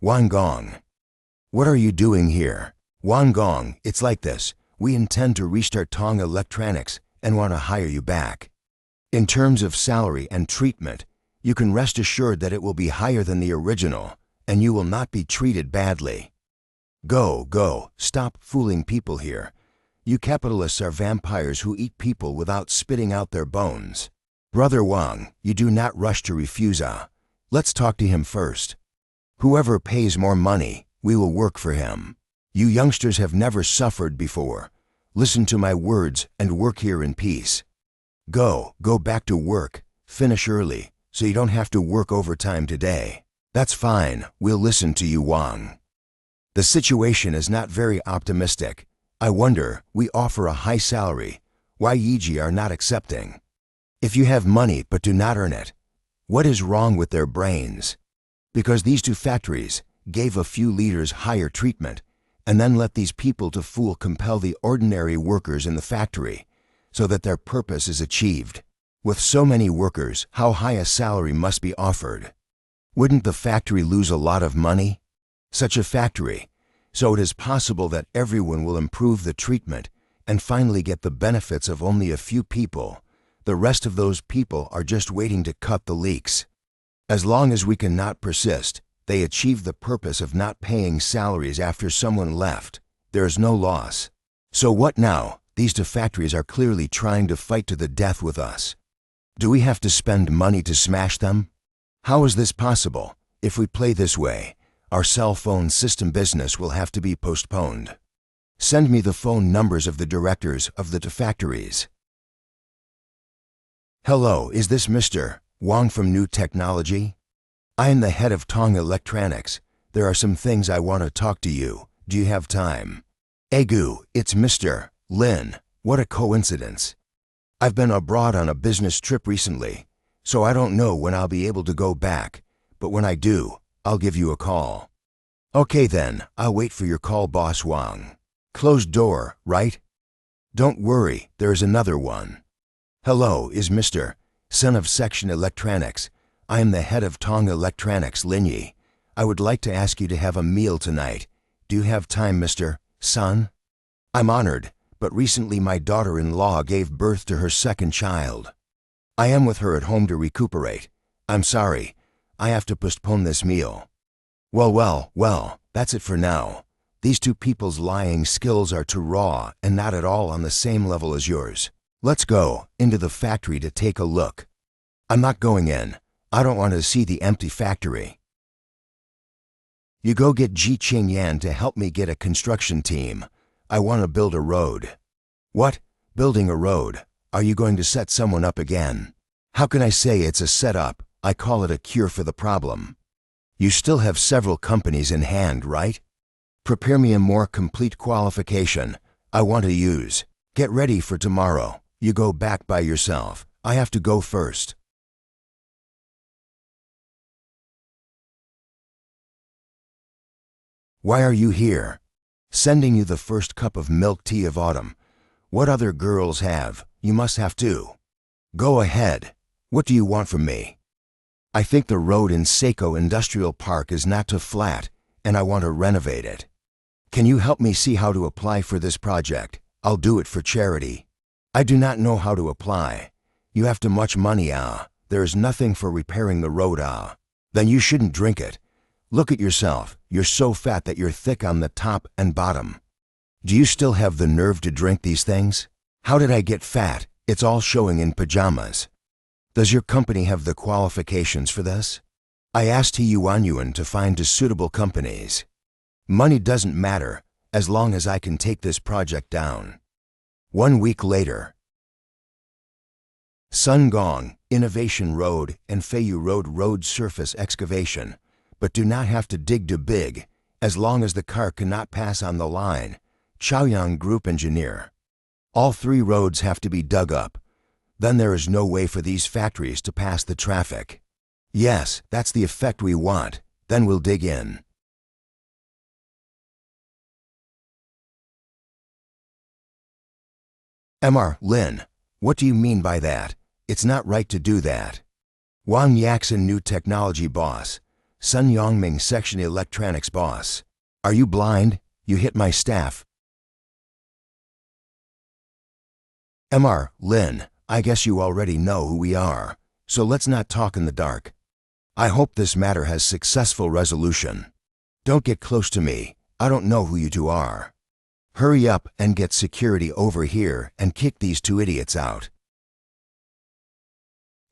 Wang Gong. What are you doing here? Wang Gong, it's like this. We intend to restart Tong Electronics and want to hire you back. In terms of salary and treatment, you can rest assured that it will be higher than the original, and you will not be treated badly. Go, stop fooling people here. You capitalists are vampires who eat people without spitting out their bones. Brother Wang, you do not rush to refuse. Let's talk to him first. Whoever pays more money, we will work for him. You youngsters have never suffered before. Listen to my words and work here in peace. Go back to work. Finish early, so you don't have to work overtime today. That's fine, we'll listen to you, Wang. The situation is not very optimistic. I wonder, we offer a high salary. Why Yiji are not accepting? If you have money but do not earn it, what is wrong with their brains? Because these two factories gave a few leaders higher treatment and then let these people to fool compel the ordinary workers in the factory so that their purpose is achieved. With so many workers, how high a salary must be offered? Wouldn't the factory lose a lot of money? Such a factory, so it is possible that everyone will improve the treatment and finally get the benefits of only a few people. The rest of those people are just waiting to cut the leaks. As long as we cannot persist, they achieve the purpose of not paying salaries after someone left. There is no loss. So what now? These two factories are clearly trying to fight to the death with us. Do we have to spend money to smash them? How is this possible? If we play this way, our cell phone system business will have to be postponed. Send me the phone numbers of the directors of the two factories. Hello, is this Mr. Wang from New Technology? I am the head of Tong Electronics. There are some things I want to talk to you. Do you have time? Egu, it's Mr. Lin. What a coincidence. I've been abroad on a business trip recently, so I don't know when I'll be able to go back, but when I do, I'll give you a call. Okay then, I'll wait for your call, Boss Wang. Closed door, right? Don't worry, there's another one. Hello, is Mr. Son of Section Electronics. I am the head of Tong Electronics, Linyi. I would like to ask you to have a meal tonight. Do you have time, Mr. Son? I'm honored, but recently my daughter-in-law gave birth to her second child. I am with her at home to recuperate. I'm sorry, I have to postpone this meal. Well, that's it for now. These two people's lying skills are too raw and not at all on the same level as yours. Let's go into the factory to take a look. I'm not going in. I don't want to see the empty factory. You go get Ji Qingyan to help me get a construction team. I want to build a road. What? Building a road? Are you going to set someone up again? How can I say it's a setup? I call it a cure for the problem. You still have several companies in hand, right? Prepare me a more complete qualification. I want to use. Get ready for tomorrow. You go back by yourself. I have to go first. Why are you here? Sending you the first cup of milk tea of autumn. What other girls have, you must have too. Go ahead. What do you want from me? I think the road in Seiko Industrial Park is not too flat, and I want to renovate it. Can you help me see how to apply for this project? I'll do it for charity. I do not know how to apply. You have too much money, There is nothing for repairing the road, Then you shouldn't drink it. Look at yourself. You're so fat that you're thick on the top and bottom. Do you still have the nerve to drink these things? How did I get fat? It's all showing in pajamas. Does your company have the qualifications for this? I asked Yuan to find suitable companies. Money doesn't matter, as long as I can take this project down. 1 week later. Sun Gong, Innovation Road and Feiyu Road surface excavation, but do not have to dig too big, as long as the car cannot pass on the line. Chaoyang Group Engineer. All 3 roads have to be dug up. Then there is no way for these factories to pass the traffic. Yes, that's the effect we want. Then we'll dig in. Mr. Lin, what do you mean by that? It's not right to do that. Wang Yaxin, New Technology Boss. Sun Yongming Section Electronics Boss. Are you blind? You hit my staff. Mr. Lin, I guess you already know who we are, so let's not talk in the dark. I hope this matter has successful resolution. Don't get close to me. I don't know who you two are. Hurry up and get security over here and kick these two idiots out.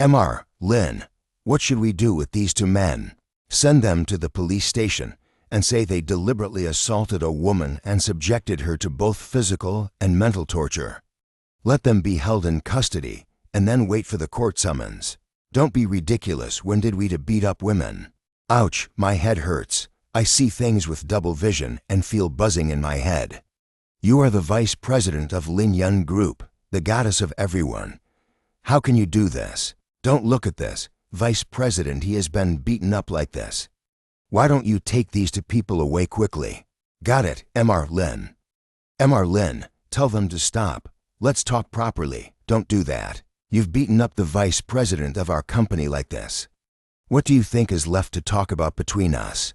Mr. Lin, what should we do with these two men? Send them to the police station and say they deliberately assaulted a woman and subjected her to both physical and mental torture. Let them be held in custody and then wait for the court summons. Don't be ridiculous. When did we to beat up women? Ouch, my head hurts. I see things with double vision and feel buzzing in my head. You are the vice president of Lin Yun Group, the goddess of everyone. How can you do this? Don't look at this. Vice President, he has been beaten up like this. Why don't you take these two people away quickly? Got it, Mr. Lin. Mr. Lin, tell them to stop. Let's talk properly. Don't do that. You've beaten up the vice president of our company like this. What do you think is left to talk about between us?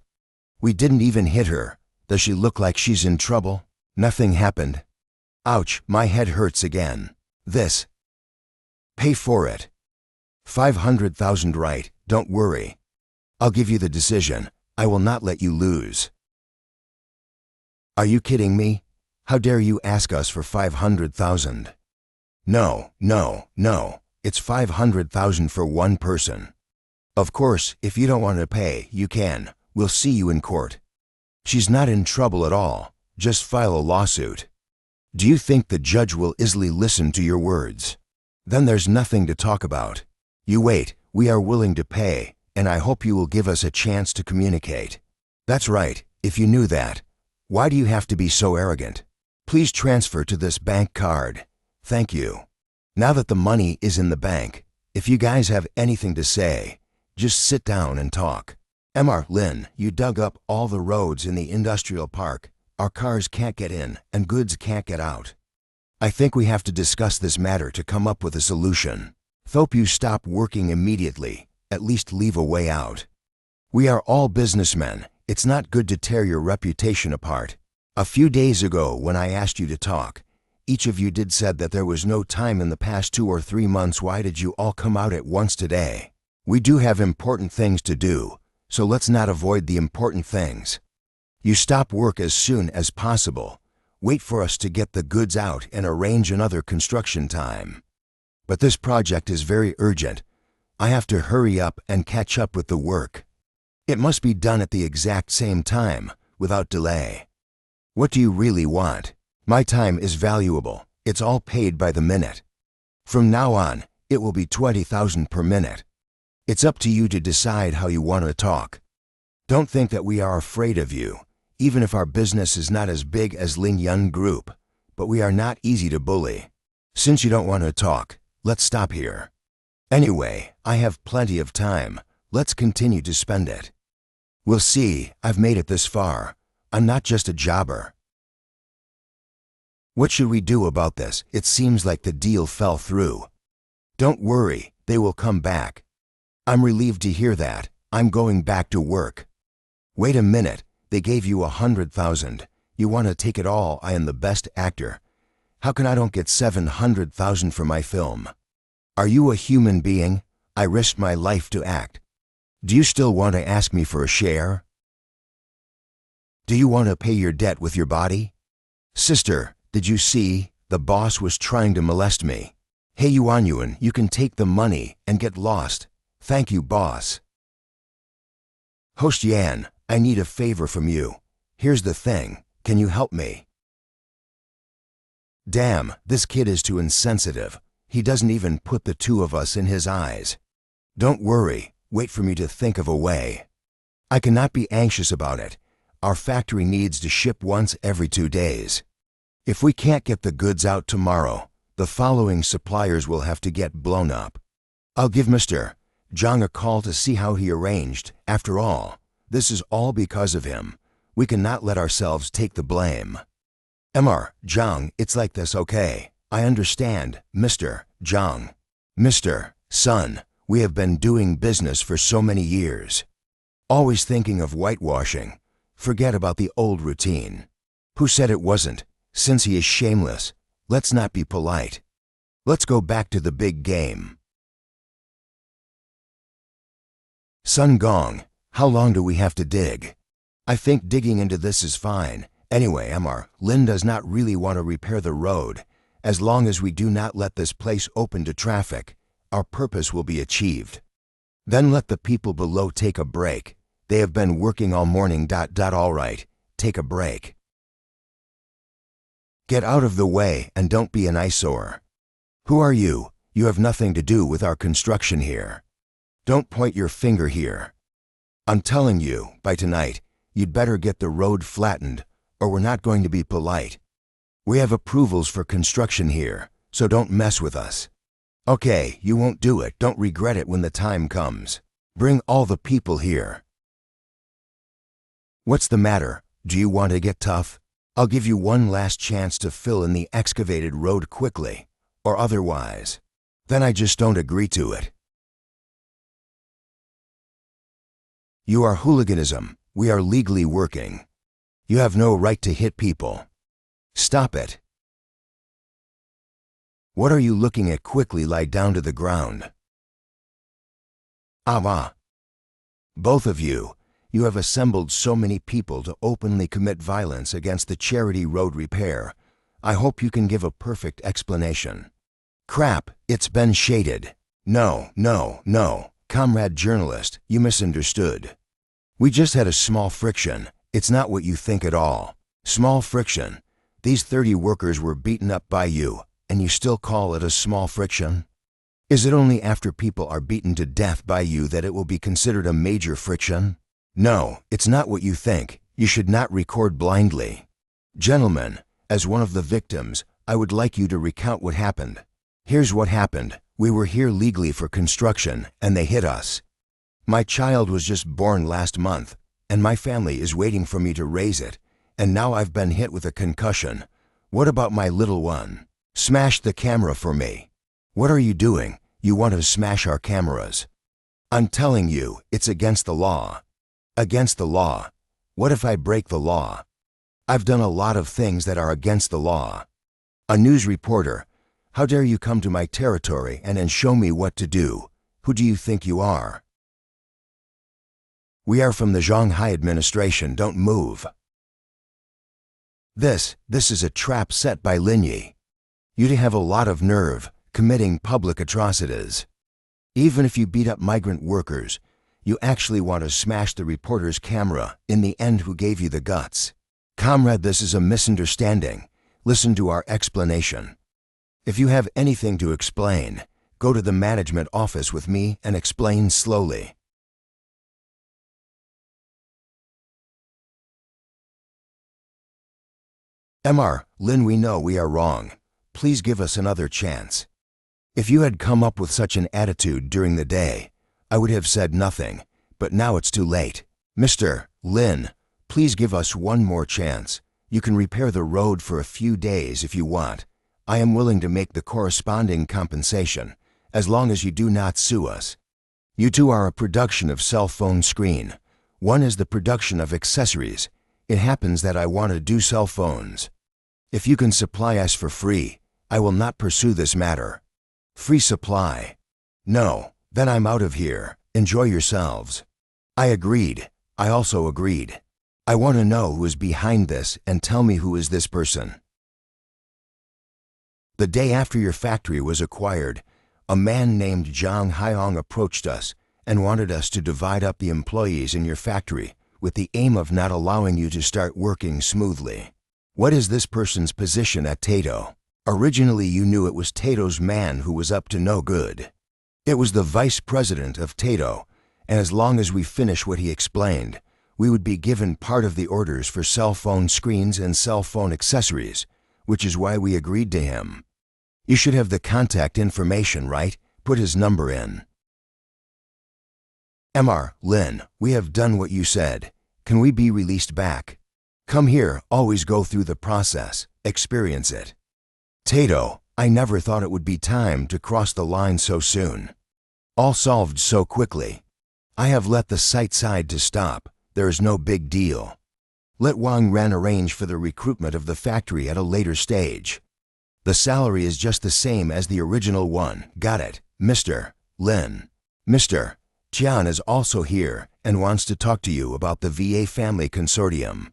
We didn't even hit her. Does she look like she's in trouble? Nothing happened. Ouch, my head hurts again. This. Pay for it. 500,000, right? Don't worry. I'll give you the decision. I will not let you lose. Are you kidding me? How dare you ask us for 500,000? No, no, no. It's 500,000 for one person. Of course, if you don't want to pay, you can. We'll see you in court. She's not in trouble at all. Just file a lawsuit. Do you think the judge will easily listen to your words? Then there's nothing to talk about. You wait, we are willing to pay, and I hope you will give us a chance to communicate. That's right, if you knew that. Why do you have to be so arrogant? Please transfer to this bank card. Thank you. Now that the money is in the bank, if you guys have anything to say, just sit down and talk. Mr. Lin, you dug up all the roads in the industrial park. Our cars can't get in and goods can't get out. I think we have to discuss this matter to come up with a solution. Hope you stop working immediately, at least leave a way out. We are all businessmen. It's not good to tear your reputation apart. A few days ago when I asked you to talk, each of you did said that there was no time in the past 2 or 3 months. Why did you all come out at once today? We do have important things to do, so let's not avoid the important things. You stop work as soon as possible. Wait for us to get the goods out and arrange another construction time. But this project is very urgent. I have to hurry up and catch up with the work. It must be done at the exact same time, without delay. What do you really want? My time is valuable. It's all paid by the minute. From now on, it will be 20,000 per minute. It's up to you to decide how you want to talk. Don't think that we are afraid of you, even if our business is not as big as Lin Yun Group, but we are not easy to bully. Since you don't want to talk, let's stop here. Anyway, I have plenty of time. Let's continue to spend it. We'll see. I've made it this far. I'm not just a jobber. What should we do about this? It seems like the deal fell through. Don't worry, they will come back. I'm relieved to hear that. I'm going back to work. Wait a minute, they gave you 100,000. You want to take it all? I am the best actor. How can I don't get 700,000 for my film? Are you a human being? I risked my life to act. Do you still want to ask me for a share? Do you want to pay your debt with your body? Sister, did you see? The boss was trying to molest me. Hey Yuan, you can take the money and get lost. Thank you, boss. Host Yan, I need a favor from you. Here's the thing. Can you help me? Damn, this kid is too insensitive. He doesn't even put the two of us in his eyes. Don't worry, wait for me to think of a way. I cannot be anxious about it. Our factory needs to ship once every 2 days. If we can't get the goods out tomorrow, the following suppliers will have to get blown up. I'll give Mr. Zhang a call to see how he arranged. After all, this is all because of him. We cannot let ourselves take the blame. Mr. Zhang, it's like this, okay? I understand, Mr. Zhang. Mr. Sun, we have been doing business for so many years. Always thinking of whitewashing. Forget about the old routine. Who said it wasn't? Since he is shameless, let's not be polite. Let's go back to the big game. Sun Gong, how long do we have to dig? I think digging into this is fine. Anyway, Mr. Lin does not really want to repair the road. As long as we do not let this place open to traffic, our purpose will be achieved. Then let the people below take a break. They have been working all morning. All right, take a break. Get out of the way and don't be an eyesore. Who are you? You have nothing to do with our construction here. Don't point your finger here. I'm telling you, by tonight, you'd better get the road flattened, or we're not going to be polite. We have approvals for construction here, so don't mess with us. Okay, you won't do it. Don't regret it when the time comes. Bring all the people here. What's the matter? Do you want to get tough? I'll give you one last chance to fill in the excavated road quickly, or otherwise. Then I just don't agree to it. You are hooliganism. We are legally working. You have no right to hit people. Stop it. What are you looking at? Quickly lie down to the ground. Both of you have assembled so many people to openly commit violence against the charity road repair. I hope you can give a perfect explanation. Crap, it's been shaded. No. Comrade journalist, you misunderstood. We just had a small friction. It's not what you think at all. Small friction. These 30 workers were beaten up by you, and you still call it a small friction? Is it only after people are beaten to death by you that it will be considered a major friction? No, it's not what you think. You should not record blindly. Gentlemen, as one of the victims, I would like you to recount what happened. Here's what happened. We were here legally for construction, and they hit us. My child was just born last month, and my family is waiting for me to raise it, and now I've been hit with a concussion. What about my little one? Smash the camera for me. What are you doing? You want to smash our cameras. I'm telling you, it's against the law. Against the law. What if I break the law? I've done a lot of things that are against the law. A news reporter, how dare you come to my territory and then show me what to do? Who do you think you are? We are from the Shanghai administration. Don't move. This is a trap set by Lin Yi. You have a lot of nerve, committing public atrocities. Even if you beat up migrant workers, you actually want to smash the reporter's camera. In the end, who gave you the guts? Comrade, this is a misunderstanding. Listen to our explanation. If you have anything to explain, go to the management office with me and explain slowly. Mr. Lin, we know we are wrong. Please give us another chance. If you had come up with such an attitude during the day, I would have said nothing, but now it's too late. Mr. Lin, please give us one more chance. You can repair the road for a few days if you want. I am willing to make the corresponding compensation, as long as you do not sue us. You two are a production of cell phone screen. One is the production of accessories. It happens that I want to do cell phones. If you can supply us for free, I will not pursue this matter. Free supply? No, then I'm out of here. Enjoy yourselves. I agreed. I also agreed. I want to know who is behind this and tell me who is this person. The day after your factory was acquired, a man named Zhang Haiyong approached us and wanted us to divide up the employees in your factory with the aim of not allowing you to start working smoothly. What is this person's position at Tato? Originally, you knew it was Tato's man who was up to no good. It was the vice president of Tato, and as long as we finish what he explained, we would be given part of the orders for cell phone screens and cell phone accessories, which is why we agreed to him. You should have the contact information, right? Put his number in. Mr. Lin, we have done what you said. Can we be released back? Come here, always go through the process, experience it. Tato, I never thought it would be time to cross the line so soon. All solved so quickly. I have let the site side to stop. There is no big deal. Let Wang Ren arrange for the recruitment of the factory at a later stage. The salary is just the same as the original one. Got it, Mr. Lin. Mr. Tian is also here and wants to talk to you about the VA Family Consortium.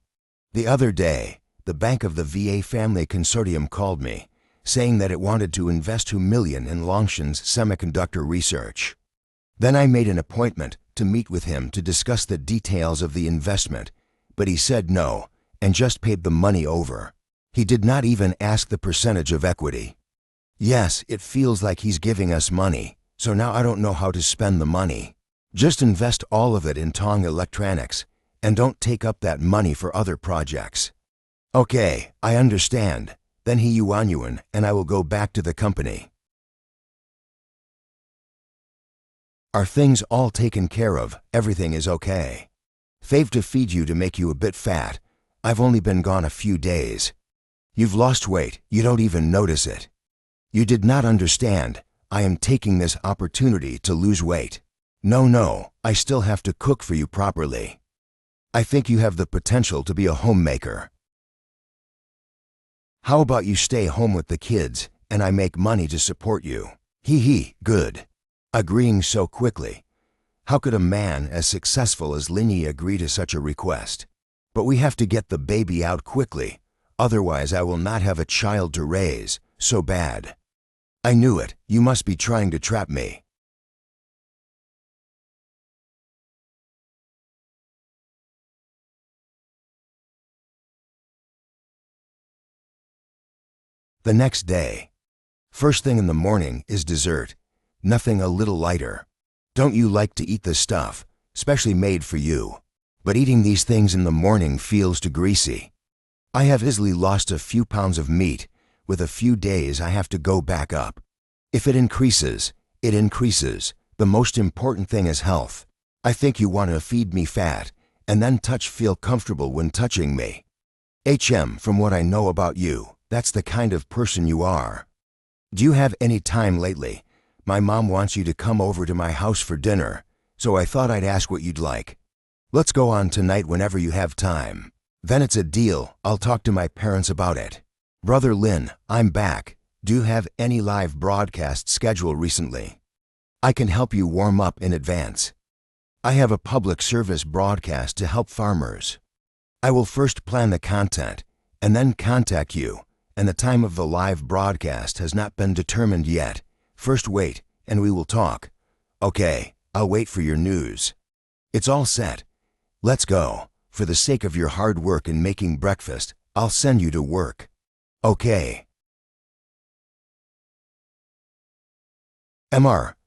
The other day, the bank of the VA Family Consortium called me, saying that it wanted to invest 2 million in Longshan's semiconductor research. Then I made an appointment to meet with him to discuss the details of the investment, but he said no and just paid the money over. He did not even ask the percentage of equity. Yes, it feels like he's giving us money, so now I don't know how to spend the money. Just invest all of it in Tong Electronics and don't take up that money for other projects. Okay, I understand. Then he yuan and I will go back to the company. Are things all taken care of? Everything is okay. Fave to feed you to make you a bit fat. I've only been gone a few days. You've lost weight, you don't even notice it. You did not understand. I am taking this opportunity to lose weight. No, I still have to cook for you properly. I think you have the potential to be a homemaker. How about you stay home with the kids and I make money to support you? Good. Agreeing so quickly. How could a man as successful as Linyi agree to such a request? But we have to get the baby out quickly, otherwise I will not have a child to raise. So bad. I knew it, you must be trying to trap me. The next day. First thing in the morning is dessert. Nothing a little lighter. Don't you like to eat this stuff, specially made for you? But eating these things in the morning feels too greasy. I have easily lost a few pounds of meat. With a few days I have to go back up. If it increases, it increases. The most important thing is health. I think you want to feed me fat, and then feel comfortable when touching me. From what I know about you, that's the kind of person you are. Do you have any time lately? My mom wants you to come over to my house for dinner, so I thought I'd ask what you'd like. Let's go on tonight whenever you have time. Then it's a deal. I'll talk to my parents about it. Brother Lin, I'm back. Do you have any live broadcast schedule recently? I can help you warm up in advance. I have a public service broadcast to help farmers. I will first plan the content and then contact you, and the time of the live broadcast has not been determined yet. First wait, and we will talk. Okay, I'll wait for your news. It's all set. Let's go. For the sake of your hard work in making breakfast, I'll send you to work. Okay.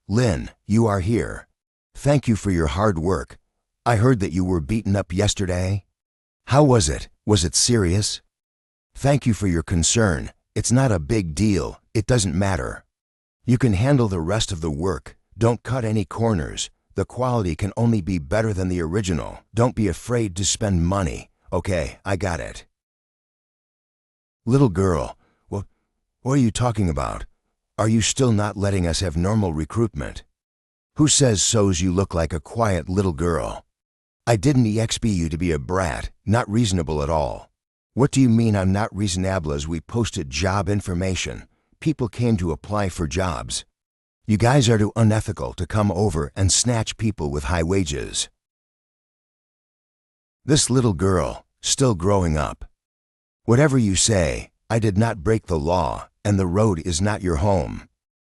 Lin, you are here. Thank you for your hard work. I heard that you were beaten up yesterday. How was it? Was it serious? Thank you for your concern. It's not a big deal. It doesn't matter. You can handle the rest of the work. Don't cut any corners. The quality can only be better than the original. Don't be afraid to spend money. Okay, I got it. Little girl, what are you talking about? Are you still not letting us have normal recruitment? Who says so's you look like a quiet little girl? I didn't exp you to be a brat, not reasonable at all. What do you mean I'm not reasonable? As we posted job information, people came to apply for jobs. You guys are too unethical to come over and snatch people with high wages. This little girl, still growing up. Whatever you say, I did not break the law, and the road is not your home.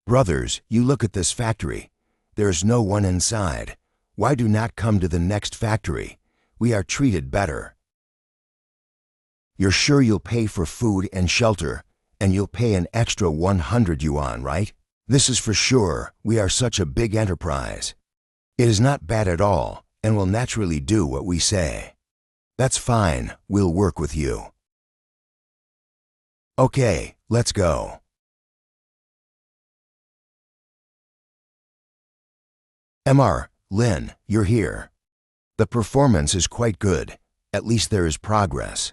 Brothers, you look at this factory. There is no one inside. Why do not come to the next factory? We are treated better. You're sure you'll pay for food and shelter, and you'll pay an extra 100 yuan, right? This is for sure. We are such a big enterprise. It is not bad at all, and will naturally do what we say. That's fine. We'll work with you. Okay, let's go. Lin, you're here. The performance is quite good. At least there is progress.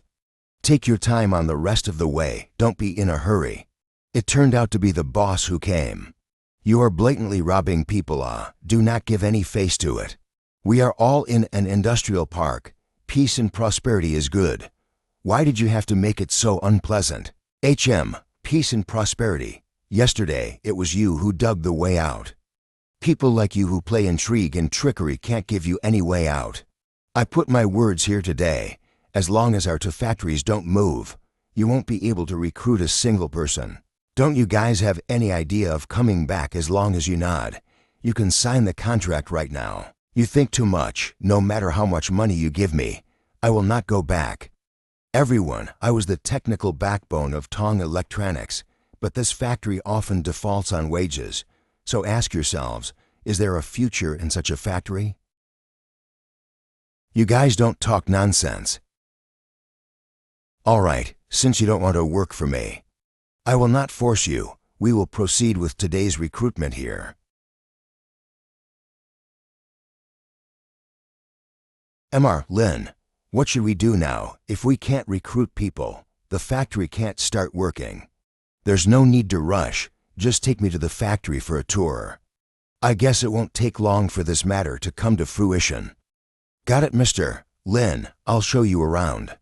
Take your time on the rest of the way. Don't be in a hurry. It turned out to be the boss who came. You are blatantly robbing people. Do not give any face to it. We are all in an industrial park. Peace and prosperity is good. Why did you have to make it so unpleasant? Peace and prosperity. Yesterday, it was you who dug the way out. People like you who play intrigue and trickery can't give you any way out. I put my words here today. As long as our two factories don't move, you won't be able to recruit a single person. Don't you guys have any idea of coming back as long as you nod? You can sign the contract right now. You think too much. No matter how much money you give me, I will not go back. Everyone, I was the technical backbone of Tong Electronics, but this factory often defaults on wages. So ask yourselves, is there a future in such a factory? You guys don't talk nonsense. All right, since you don't want to work for me, I will not force you. We will proceed with today's recruitment here. Lin, what should we do now? If we can't recruit people, the factory can't start working. There's no need to rush. Just take me to the factory for a tour. I guess it won't take long for this matter to come to fruition. Got it, Mr. Lin, I'll show you around.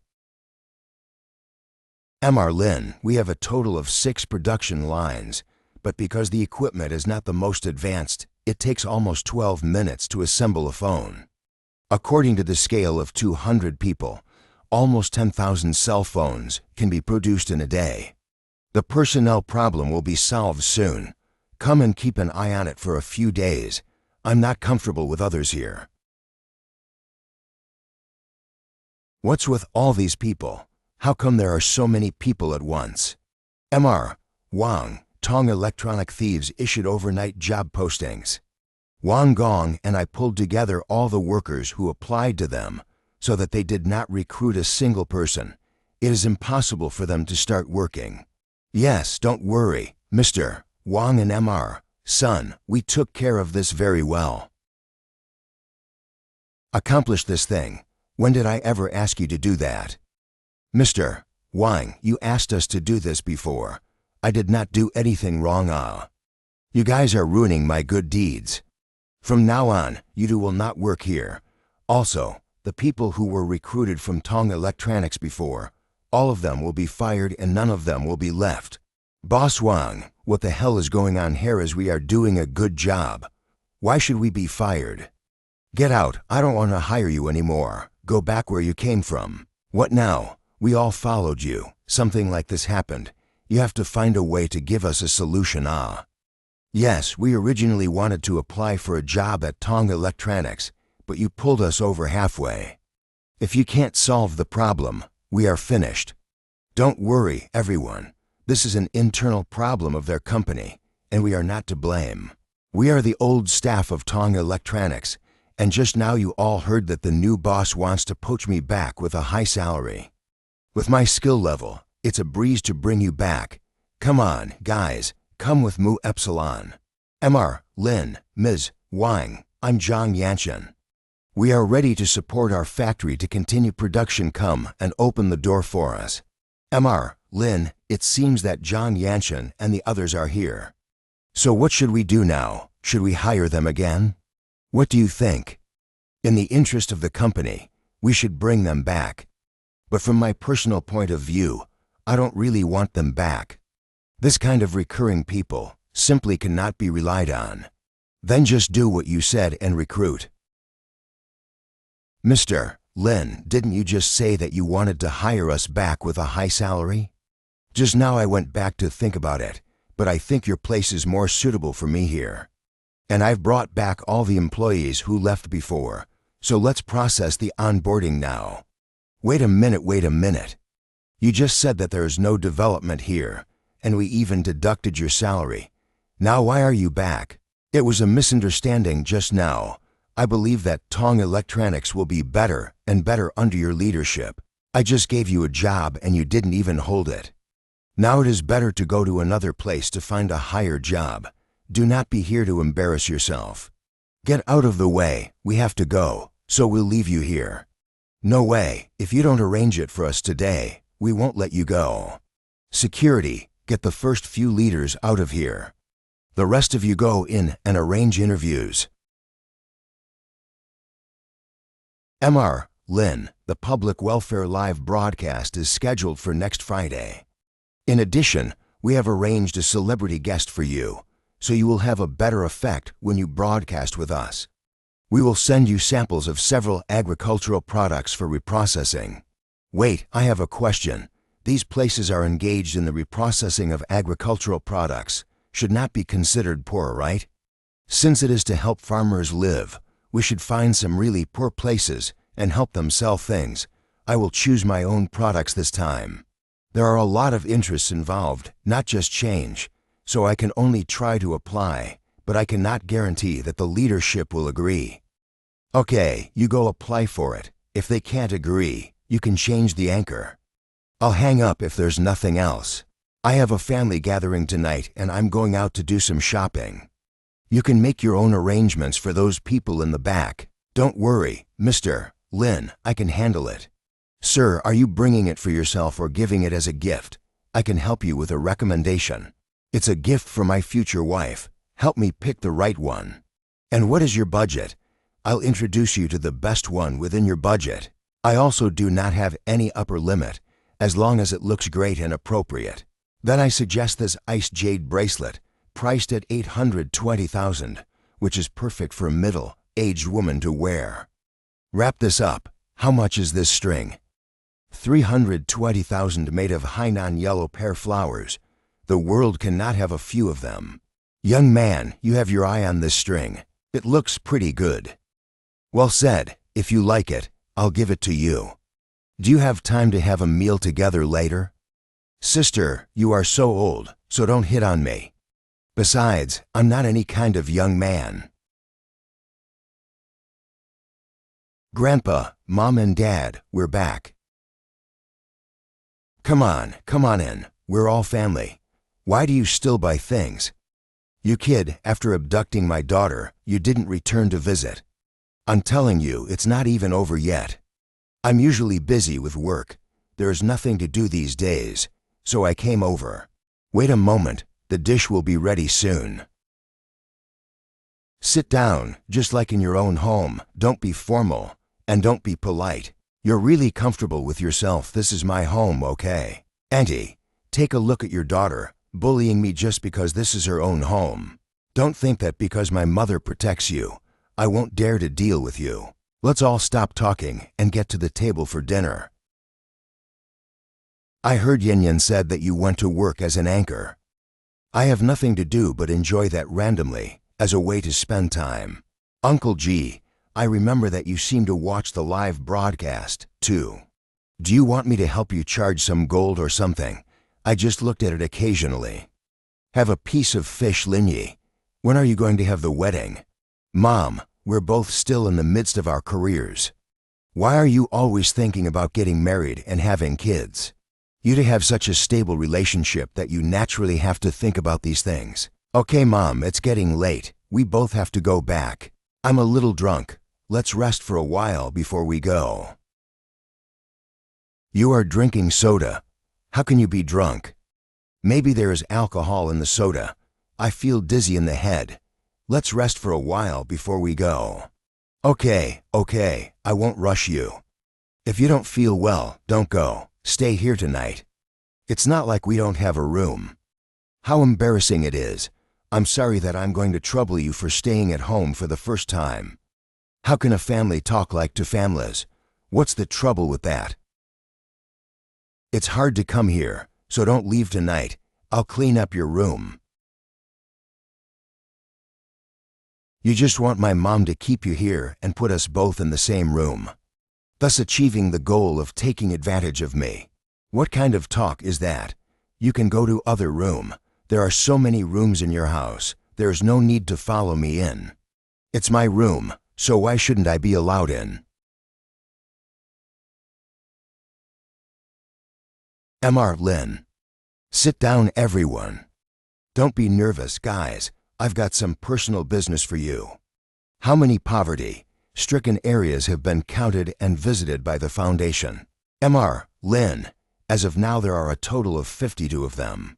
Lin, we have a total of 6 production lines, but because the equipment is not the most advanced, it takes almost 12 minutes to assemble a phone. According to the scale of 200 people, almost 10,000 cell phones can be produced in a day. The personnel problem will be solved soon. Come and keep an eye on it for a few days. I'm not comfortable with others here. What's with all these people? How come there are so many people at once? Wang, Tong Electronic Thieves issued overnight job postings. Wang Gong and I pulled together all the workers who applied to them so that they did not recruit a single person. It is impossible for them to start working. Yes, don't worry, Mr. Wang and Son, we took care of this very well. Accomplish this thing. When did I ever ask you to do that? Mr. Wang, you asked us to do this before. I did not do anything wrong. You guys are ruining my good deeds. From now on, you two will not work here. Also, the people who were recruited from Tong Electronics before, all of them will be fired and none of them will be left. Boss Wang, what the hell is going on here as we are doing a good job? Why should we be fired? Get out, I don't want to hire you anymore. Go back where you came from. What now? We all followed you. Something like this happened. You have to find a way to give us a solution. Yes, we originally wanted to apply for a job at Tong Electronics, but you pulled us over halfway. If you can't solve the problem, we are finished. Don't worry, everyone. This is an internal problem of their company, and we are not to blame. We are the old staff of Tong Electronics, and just now you all heard that the new boss wants to poach me back with a high salary. With my skill level, it's a breeze to bring you back. Come on, guys, come with Mu Epsilon. Lin, Ms. Wang, I'm Zhang Yanshan. We are ready to support our factory to continue production. Come and open the door for us. Lin, it seems that Zhang Yanshan and the others are here. So what should we do now? Should we hire them again? What do you think? In the interest of the company, we should bring them back. But from my personal point of view, I don't really want them back. This kind of recurring people simply cannot be relied on. Then just do what you said and recruit. Mr. Lin, didn't you just say that you wanted to hire us back with a high salary? Just now I went back to think about it, but I think your place is more suitable for me here. And I've brought back all the employees who left before, so let's process the onboarding now. Wait a minute. You just said that there is no development here, and we even deducted your salary. Now why are you back? It was a misunderstanding just now. I believe that Tong Electronics will be better and better under your leadership. I just gave you a job and you didn't even hold it. Now it is better to go to another place to find a higher job. Do not be here to embarrass yourself. Get out of the way, we have to go, so we'll leave you here. No way, if you don't arrange it for us today, we won't let you go. Security, get the first few leaders out of here. The rest of you go in and arrange interviews. Mr. Lin, the Public Welfare Live broadcast is scheduled for next Friday. In addition, we have arranged a celebrity guest for you, so you will have a better effect when you broadcast with us. We will send you samples of several agricultural products for reprocessing. Wait, I have a question. These places are engaged in the reprocessing of agricultural products. Should not be considered poor, right? Since it is to help farmers live, we should find some really poor places and help them sell things. I will choose my own products this time. There are a lot of interests involved, not just change, so I can only try to apply, but I cannot guarantee that the leadership will agree. Okay, you go apply for it. If they can't agree, you can change the anchor. I'll hang up if there's nothing else. I have a family gathering tonight and I'm going out to do some shopping. You can make your own arrangements for those people in the back. Don't worry, Mr. Lin, I can handle it. Sir, are you bringing it for yourself or giving it as a gift? I can help you with a recommendation. It's a gift for my future wife. Help me pick the right one. And what is your budget? I'll introduce you to the best one within your budget. I also do not have any upper limit, as long as it looks great and appropriate. Then I suggest this ice jade bracelet, priced at $820,000, which is perfect for a middle-aged woman to wear. Wrap this up. How much is this string? $320,000 made of Hainan yellow pear flowers. The world cannot have a few of them. Young man, you have your eye on this string. It looks pretty good. Well said. If you like it, I'll give it to you. Do you have time to have a meal together later? Sister, you are so old, so don't hit on me. Besides, I'm not any kind of young man. Grandpa, Mom and Dad, we're back. Come on in. We're all family. Why do you still buy things? You kid, after abducting my daughter, you didn't return to visit. I'm telling you, it's not even over yet. I'm usually busy with work. There's nothing to do these days, so I came over. Wait a moment, the dish will be ready soon. Sit down, just like in your own home. Don't be formal, and don't be polite. You're really comfortable with yourself. This is my home, okay? Auntie, take a look at your daughter, bullying me just because this is her own home. Don't think that because my mother protects you, I won't dare to deal with you. Let's all stop talking and get to the table for dinner. I heard Yin said that you went to work as an anchor. I have nothing to do but enjoy that randomly, as a way to spend time. Uncle G, I remember that you seem to watch the live broadcast, too. Do you want me to help you charge some gold or something? I just looked at it occasionally. Have a piece of fish, Linyi. When are you going to have the wedding? Mom, we're both still in the midst of our careers. Why are you always thinking about getting married and having kids? You to have such a stable relationship that you naturally have to think about these things. Okay, Mom, it's getting late. We both have to go back. I'm a little drunk. Let's rest for a while before we go. You are drinking soda. How can you be drunk? Maybe there is alcohol in the soda. I feel dizzy in the head. Let's rest for a while before we go. Okay, I won't rush you. If you don't feel well, don't go. Stay here tonight. It's not like we don't have a room. How embarrassing it is. I'm sorry that I'm going to trouble you for staying at home for the first time. How can a family talk like to families? What's the trouble with that? It's hard to come here, so don't leave tonight. I'll clean up your room. You just want my mom to keep you here and put us both in the same room, thus achieving the goal of taking advantage of me. What kind of talk is that? You can go to other room. There are so many rooms in your house. There's no need to follow me in. It's my room, so why shouldn't I be allowed in? Mr. Lin. Sit down, everyone. Don't be nervous, guys. I've got some personal business for you. How many poverty-stricken areas have been counted and visited by the Foundation? Mr. Lin. As of now, there are a total of 52 of them.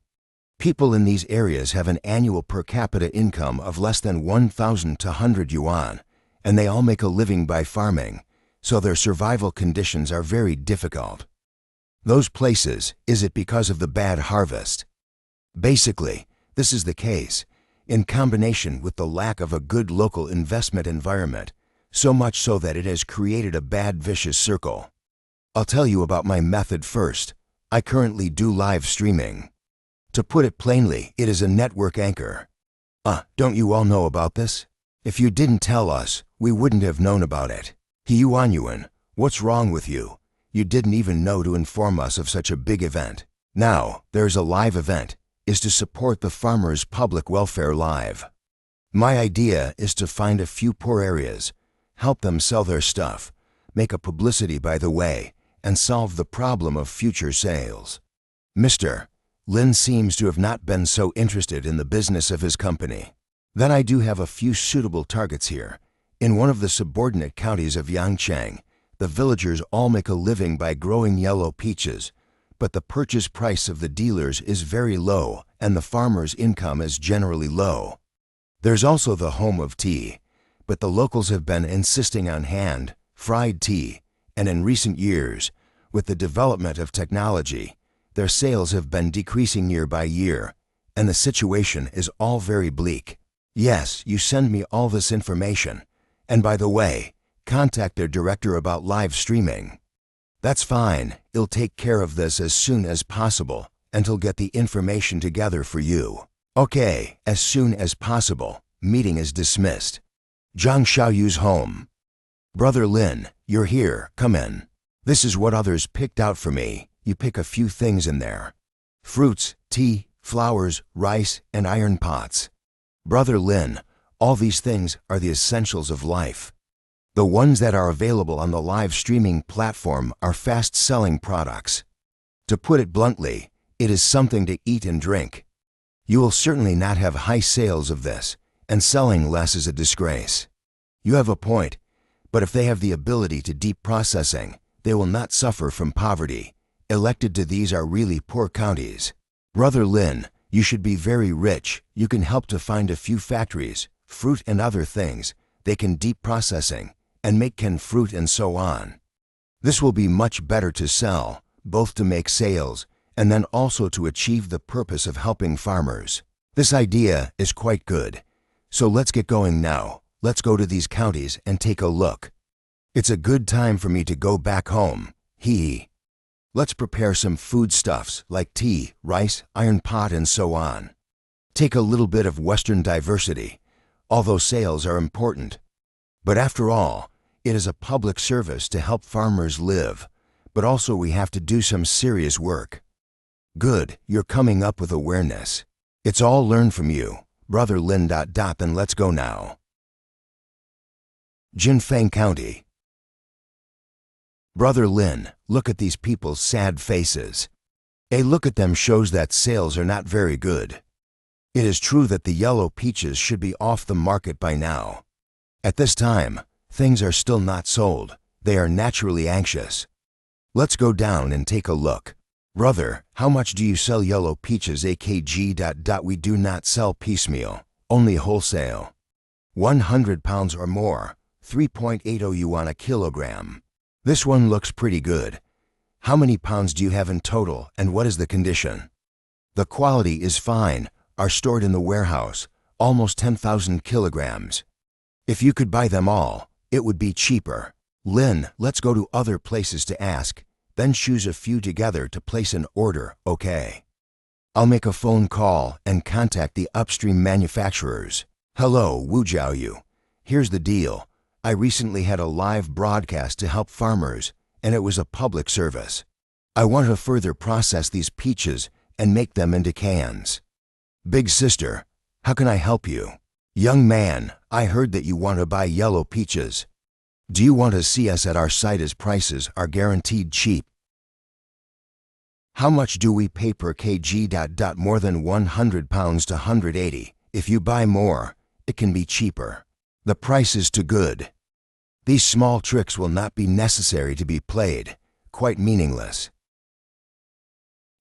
People in these areas have an annual per capita income of less than 1,200 yuan, and they all make a living by farming. so their survival conditions are very difficult. Those places, is it because of the bad harvest? Basically, this is the case, in combination with the lack of a good local investment environment, so much so that it has created a bad vicious circle. I'll tell you about my method first. I currently do live streaming. To put it plainly, it is a network anchor. Don't you all know about this? If you didn't tell us, we wouldn't have known about it. Yuan, what's wrong with you? You didn't even know to inform us of such a big event. Now, there's a live event, is to support the farmers' public welfare live. My idea is to find a few poor areas, help them sell their stuff, make a publicity by the way, and solve the problem of future sales. Mr. Lin seems to have not been so interested in the business of his company. Then I do have a few suitable targets here. In one of the subordinate counties of Yangchang, the villagers all make a living by growing yellow peaches, but the purchase price of the dealers is very low and the farmer's income is generally low. There's also the home of tea, but the locals have been insisting on hand-fried tea, and in recent years, with the development of technology, their sales have been decreasing year by year, and the situation is all very bleak. Yes, you send me all this information, and by the way, contact their director about live streaming. That's fine, he'll take care of this as soon as possible, and he'll get the information together for you. Okay, as soon as possible. Meeting is dismissed. Zhang Xiaoyu's home. Brother Lin, you're here, come in. This is what others picked out for me. You pick a few things in there. Fruits, tea, flowers, rice, and iron pots. Brother Lin, all these things are the essentials of life. The ones that are available on the live streaming platform are fast-selling products. To put it bluntly, it is something to eat and drink. You will certainly not have high sales of this, and selling less is a disgrace. You have a point, but if they have the ability to deep processing, they will not suffer from poverty. Elected to these are really poor counties. Brother Lin, you should be very rich. You can help to find a few factories, fruit and other things. They can deep processing and make canned fruit and so on. This will be much better to sell, both to make sales and then also to achieve the purpose of helping farmers. This idea is quite good. So let's get going now. Let's go to these counties and take a look. It's a good time for me to go back home. Let's prepare some foodstuffs like tea, rice, iron pot, and so on. Take a little bit of Western diversity, although sales are important. But after all, it is a public service to help farmers live, but also we have to do some serious work. Good, you're coming up with awareness. It's all learned from you. Brother Lin. Then let's go now. Jinfeng County. Brother Lin, look at these people's sad faces. A look at them shows that sales are not very good. It is true that the yellow peaches should be off the market by now. At this time, things are still not sold. They are naturally anxious. Let's go down and take a look. Brother, how much do you sell yellow peaches a kg? We do not sell piecemeal, only wholesale. 100 pounds or more, 3.80 yuan a kilogram. This one looks pretty good. How many pounds do you have in total and what is the condition? The quality is fine, are stored in the warehouse, almost 10,000 kilograms. If you could buy them all, it would be cheaper. Lin, let's go to other places to ask. Then choose a few together to place an order, okay? I'll make a phone call and contact the upstream manufacturers. Hello, Wu Jiaoyu. Here's the deal. I recently had a live broadcast to help farmers, and it was a public service. I want to further process these peaches and make them into cans. Big sister, how can I help you? Young man, I heard that you want to buy yellow peaches. Do you want to see us at our site as prices are guaranteed cheap? How much do we pay per kg? More than 100 pounds to 180. If you buy more, it can be cheaper. The price is too good. These small tricks will not be necessary to be played, quite meaningless.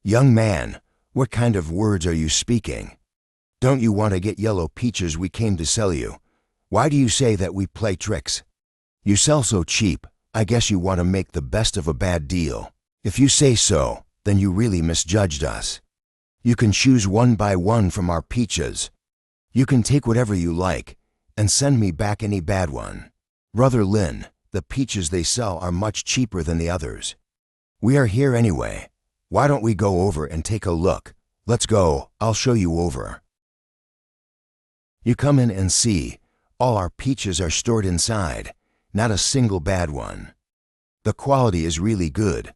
Young man, what kind of words are you speaking? Don't you want to get yellow peaches? We came to sell you. Why do you say that we play tricks? You sell so cheap, I guess you want to make the best of a bad deal. If you say so, then you really misjudged us. You can choose one by one from our peaches. You can take whatever you like and send me back any bad one. Brother Lin, the peaches they sell are much cheaper than the others. We are here anyway. Why don't we go over and take a look? Let's go, I'll show you over. You come in and see, all our peaches are stored inside, not a single bad one. The quality is really good.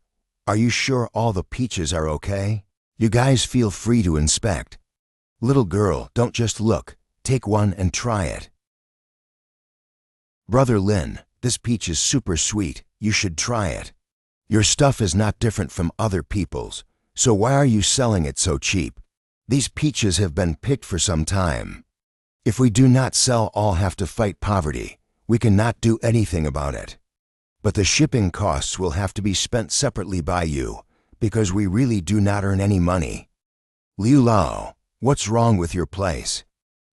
Are you sure all the peaches are okay? You guys feel free to inspect. Little girl, don't just look, take one and try it. Brother Lin, this peach is super sweet, you should try it. Your stuff is not different from other people's, so why are you selling it so cheap? These peaches have been picked for some time. If we do not sell, all have to fight poverty. We cannot do anything about it. But the shipping costs will have to be spent separately by you, because we really do not earn any money. Liu Lao, what's wrong with your place?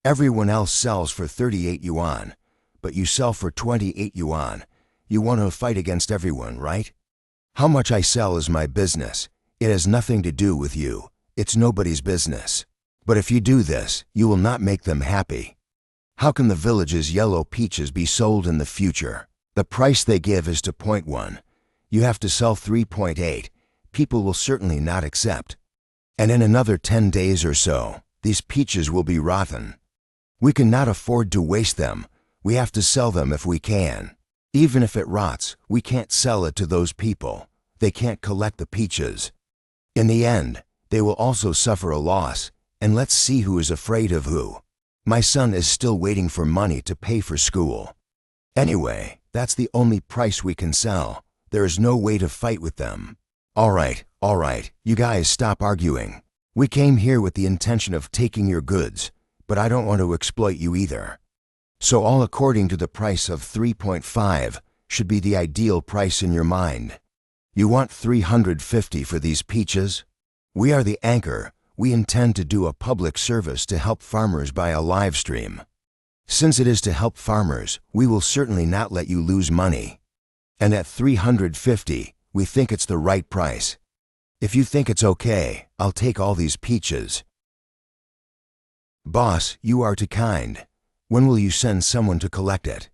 Everyone else sells for 38 yuan, but you sell for 28 yuan. You want to fight against everyone, right? How much I sell is my business. It has nothing to do with you. It's nobody's business. But if you do this, you will not make them happy. How can the village's yellow peaches be sold in the future? The price they give is 2.1. You have to sell 3.8. People will certainly not accept. And in another 10 days or so, these peaches will be rotten. We cannot afford to waste them. We have to sell them if we can. Even if it rots, we can't sell it to those people. They can't collect the peaches. In the end, they will also suffer a loss, and let's see who is afraid of who. My son is still waiting for money to pay for school. Anyway, that's the only price we can sell. There is no way to fight with them. All right, you guys stop arguing. We came here with the intention of taking your goods, but I don't want to exploit you either. So all according to the price of 3.5 should be the ideal price in your mind. You want 350 for these peaches? We are the anchor. We intend to do a public service to help farmers by a live stream. Since it is to help farmers, we will certainly not let you lose money. And at 350, we think it's the right price. If you think it's okay, I'll take all these peaches. Boss, you are too kind. When will you send someone to collect it?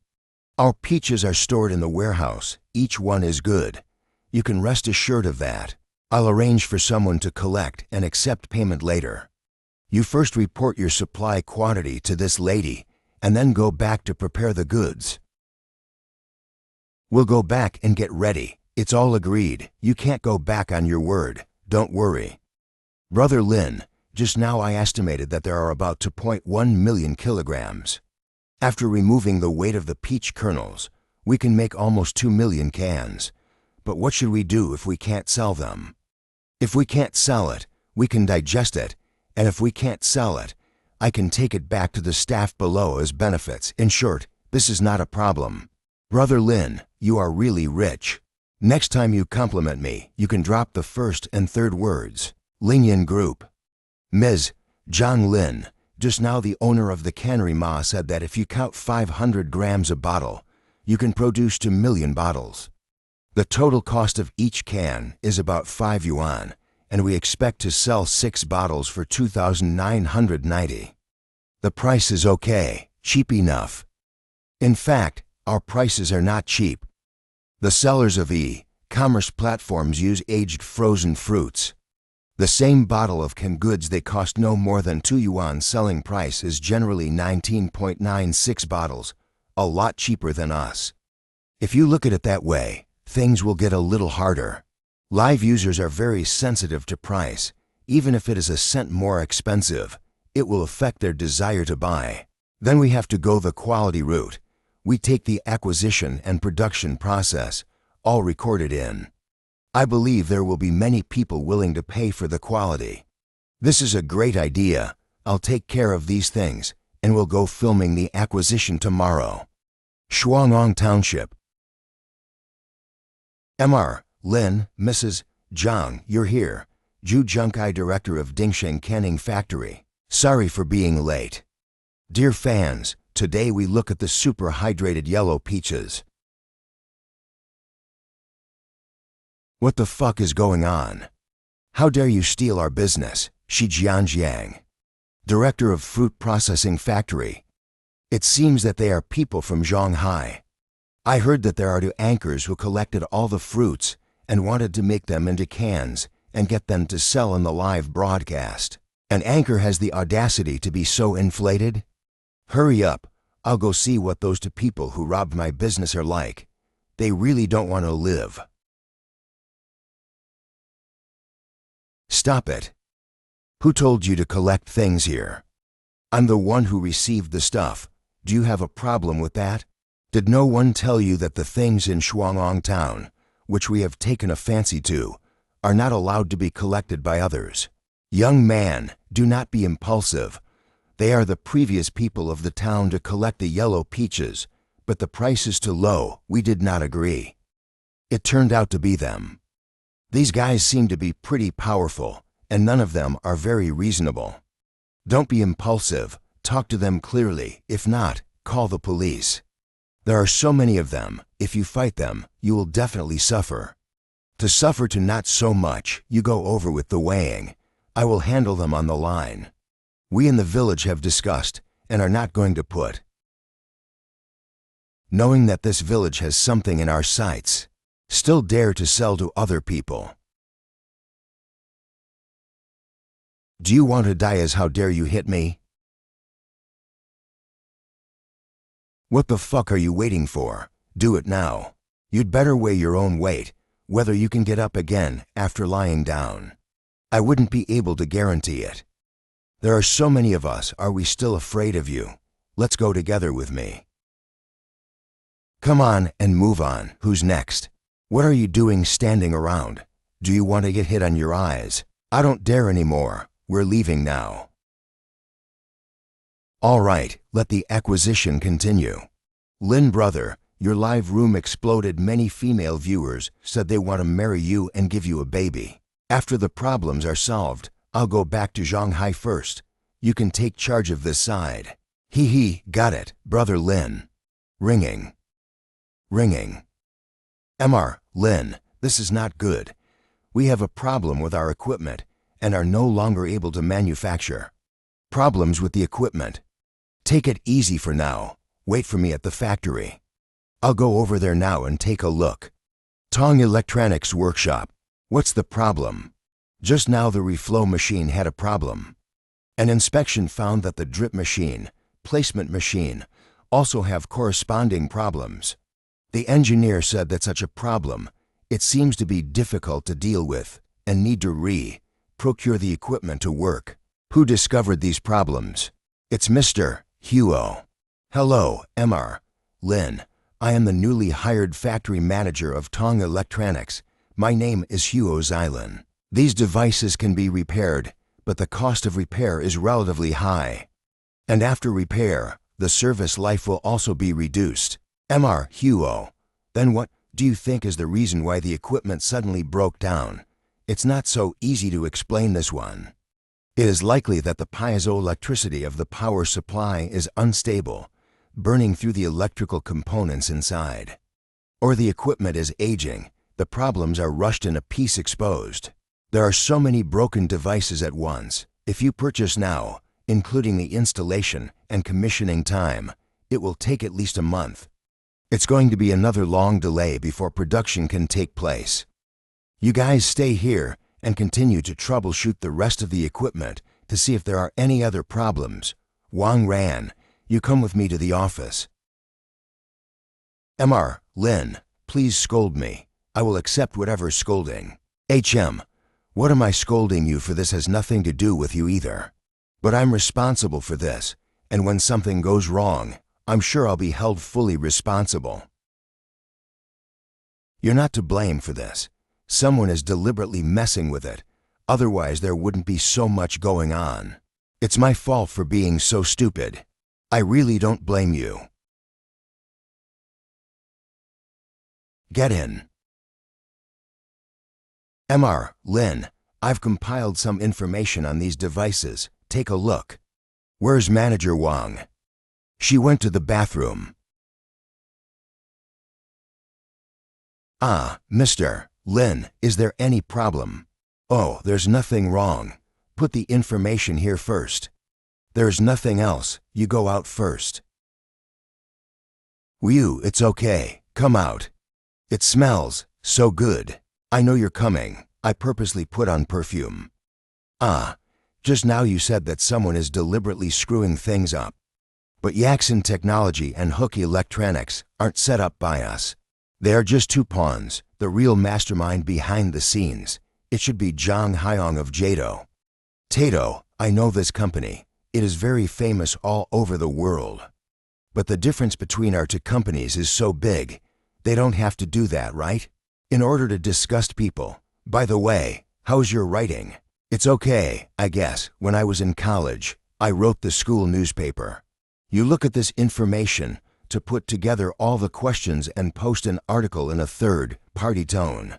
Our peaches are stored in the warehouse. Each one is good. You can rest assured of that. I'll arrange for someone to collect and accept payment later. You first report your supply quantity to this lady and then go back to prepare the goods. We'll go back and get ready. It's all agreed. You can't go back on your word. Don't worry. Brother Lin, just now I estimated that there are about 2.1 million kilograms. After removing the weight of the peach kernels, we can make almost 2 million cans. But what should we do if we can't sell them? If we can't sell it, we can digest it, and if we can't sell it, I can take it back to the staff below as benefits. In short, this is not a problem. Brother Lin, you are really rich. Next time you compliment me, you can drop the first and third words. Lingyan Group. Ms. John Lin, just now the owner of the cannery Ma said that if you count 500 grams a bottle, you can produce 2 million bottles. The total cost of each can is about 5 yuan, and we expect to sell 6 bottles for 2,990. The price is okay, cheap enough. In fact, our prices are not cheap. The sellers of e-commerce platforms use aged frozen fruits. The same bottle of canned goods they cost no more than 2 yuan. Selling price is generally 19.96 bottles, a lot cheaper than us. If you look at it that way, things will get a little harder. Live users are very sensitive to price. Even if it is a cent more expensive, it will affect their desire to buy. Then we have to go the quality route. We take the acquisition and production process, all recorded in. I believe there will be many people willing to pay for the quality. This is a great idea. I'll take care of these things, and we'll go filming the acquisition tomorrow. Shuangong Township. Mr. Lin, Mrs. Zhang, you're here. Zhu Junkai, director of Dingsheng Canning Factory. Sorry for being late. Dear fans, today we look at the super hydrated yellow peaches. What the fuck is going on? How dare you steal our business? Shi Jianjiang, director of fruit processing factory. It seems that they are people from Shanghai. I heard that there are two anchors who collected all the fruits and wanted to make them into cans and get them to sell in the live broadcast. An anchor has the audacity to be so inflated? Hurry up, I'll go see what those two people who robbed my business are like. They really don't want to live. Stop it. Who told you to collect things here? I'm the one who received the stuff. Do you have a problem with that? Did no one tell you that the things in Shuangong town, which we have taken a fancy to, are not allowed to be collected by others? Young man, do not be impulsive. They are the previous people of the town to collect the yellow peaches, but the price is too low. We did not agree. It turned out to be them. These guys seem to be pretty powerful, and none of them are very reasonable. Don't be impulsive. Talk to them clearly. If not, call the police. There are so many of them. If you fight them, you will definitely suffer. To suffer to not so much, you go over with the weighing. I will handle them on the line. We in the village have discussed and are not going to put. Knowing that this village has something in our sights, still dare to sell to other people. Do you want to die as how dare you hit me? What the fuck are you waiting for? Do it now. You'd better weigh your own weight, whether you can get up again after lying down. I wouldn't be able to guarantee it. There are so many of us. Are we still afraid of you? Let's go together with me. Come on and move on. Who's next? What are you doing standing around? Do you want to get hit on your eyes? I don't dare anymore. We're leaving now. All right, let the acquisition continue. Lin brother, your live room exploded. Many female viewers said they want to marry you and give you a baby. After the problems are solved, I'll go back to Shanghai first. You can take charge of this side. Hee, got it, brother Lin. Ringing. Ringing. Mr. Lin, this is not good. We have a problem with our equipment and are no longer able to manufacture. Problems with the equipment. Take it easy for now. Wait for me at the factory. I'll go over there now and take a look. Tong Electronics Workshop. What's the problem? Just now the reflow machine had a problem. An inspection found that the drip machine, placement machine, also have corresponding problems. The engineer said that such a problem, it seems to be difficult to deal with and need to procure the equipment to work. Who discovered these problems? It's Mr. Huo. Hello, Mr. Lin. I am the newly hired factory manager of Tong Electronics. My name is Huo Xylin. These devices can be repaired, but the cost of repair is relatively high. And after repair, the service life will also be reduced. Mr. Huo, then what do you think is the reason why the equipment suddenly broke down? It's not so easy to explain this one. It is likely that the piezoelectricity of the power supply is unstable, burning through the electrical components inside. Or the equipment is aging, the problems are rushed in a piece exposed. There are so many broken devices at once. If you purchase now, including the installation and commissioning time, it will take at least a month. It's going to be another long delay before production can take place. You guys stay here and continue to troubleshoot the rest of the equipment to see if there are any other problems. Wang Ran, you come with me to the office. Mr. Lin, please scold me. I will accept whatever scolding. What am I scolding you for? This has nothing to do with you either. But I'm responsible for this, and when something goes wrong, I'm sure I'll be held fully responsible. You're not to blame for this. Someone is deliberately messing with it, otherwise there wouldn't be so much going on. It's my fault for being so stupid. I really don't blame you. Get in. Mr. Lin, I've compiled some information on these devices. Take a look. Where's Manager Wang? She went to the bathroom. Ah, Mr. Lin, is there any problem? Oh, there's nothing wrong. Put the information here first. There's nothing else, you go out first. You, it's okay, come out. It smells so good. I know you're coming. I purposely put on perfume. Ah, just now you said that someone is deliberately screwing things up. But Yaxin Technology and Hook Electronics aren't set up by us. They are just two pawns, the real mastermind behind the scenes. It should be Zhang Haiyong of Jado. Tato, I know this company. It is very famous all over the world. But the difference between our two companies is so big, they don't have to do that, right? In order to disgust people. By the way, how's your writing? It's okay, I guess. When I was in college, I wrote the school newspaper. You look at this information to put together all the questions and post an article in a third-party tone.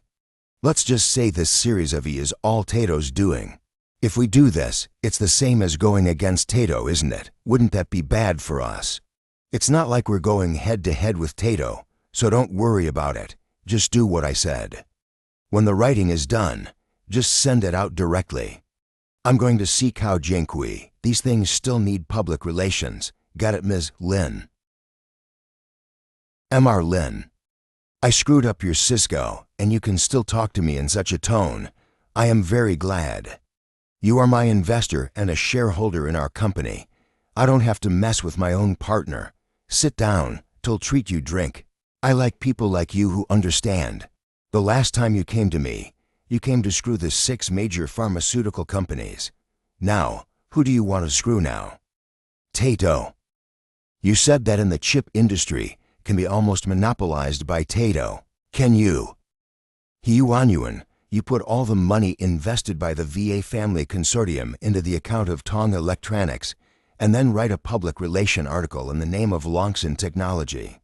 Let's just say this series of E is all Tato's doing. If we do this, it's the same as going against Tato, isn't it? Wouldn't that be bad for us? It's not like we're going head-to-head with Tato, so don't worry about it. Just do what I said. When the writing is done, just send it out directly. I'm going to see Kao Jinkui. These things still need public relations. Got it, Ms. Lin? Mr. Lin. I screwed up your Cisco, and you can still talk to me in such a tone. I am very glad. You are my investor and a shareholder in our company. I don't have to mess with my own partner. Sit down, till treat you drink. I like people like you who understand. The last time you came to me, you came to screw the 6 major pharmaceutical companies. Now, who do you want to screw now? Tato. You said that in the chip industry can be almost monopolized by Tato. Can you? Yuanyuan, you put all the money invested by the VA Family Consortium into the account of Tong Electronics and then write a public relation article in the name of Longxin Technology.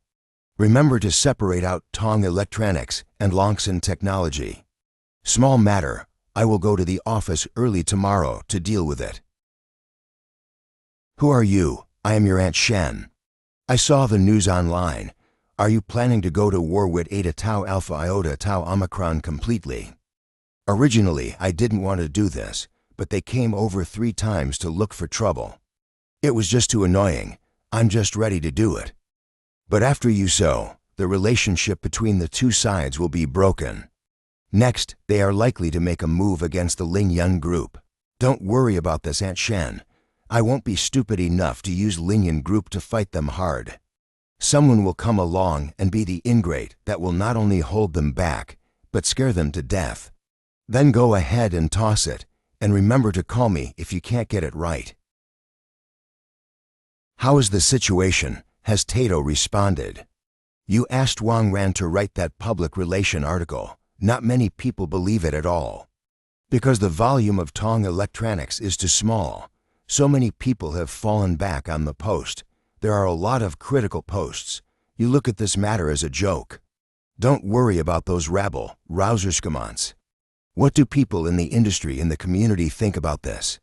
Remember to separate out Tong Electronics and Longxin Technology. Small matter. I will go to the office early tomorrow to deal with it. Who are you? I am your Aunt Shen. I saw the news online. Are you planning to go to war with Eta Tau Alpha Iota Tau Omicron completely? Originally, I didn't want to do this, but they came over 3 times to look for trouble. It was just too annoying. I'm just ready to do it. But after you sow, the relationship between the two sides will be broken. Next, they are likely to make a move against the Ling Yun Group. Don't worry about this, Aunt Shen. I won't be stupid enough to use Ling Yun Group to fight them hard. Someone will come along and be the ingrate that will not only hold them back, but scare them to death. Then go ahead and toss it, and remember to call me if you can't get it right. How is the situation? Has Tato responded? You asked Wang Ran to write that public relation article. Not many people believe it at all. Because the volume of Tong Electronics is too small, so many people have fallen back on the post. There are a lot of critical posts. You look at this matter as a joke. Don't worry about those rabble, rouserscommons. What do people in the industry and the community think about this?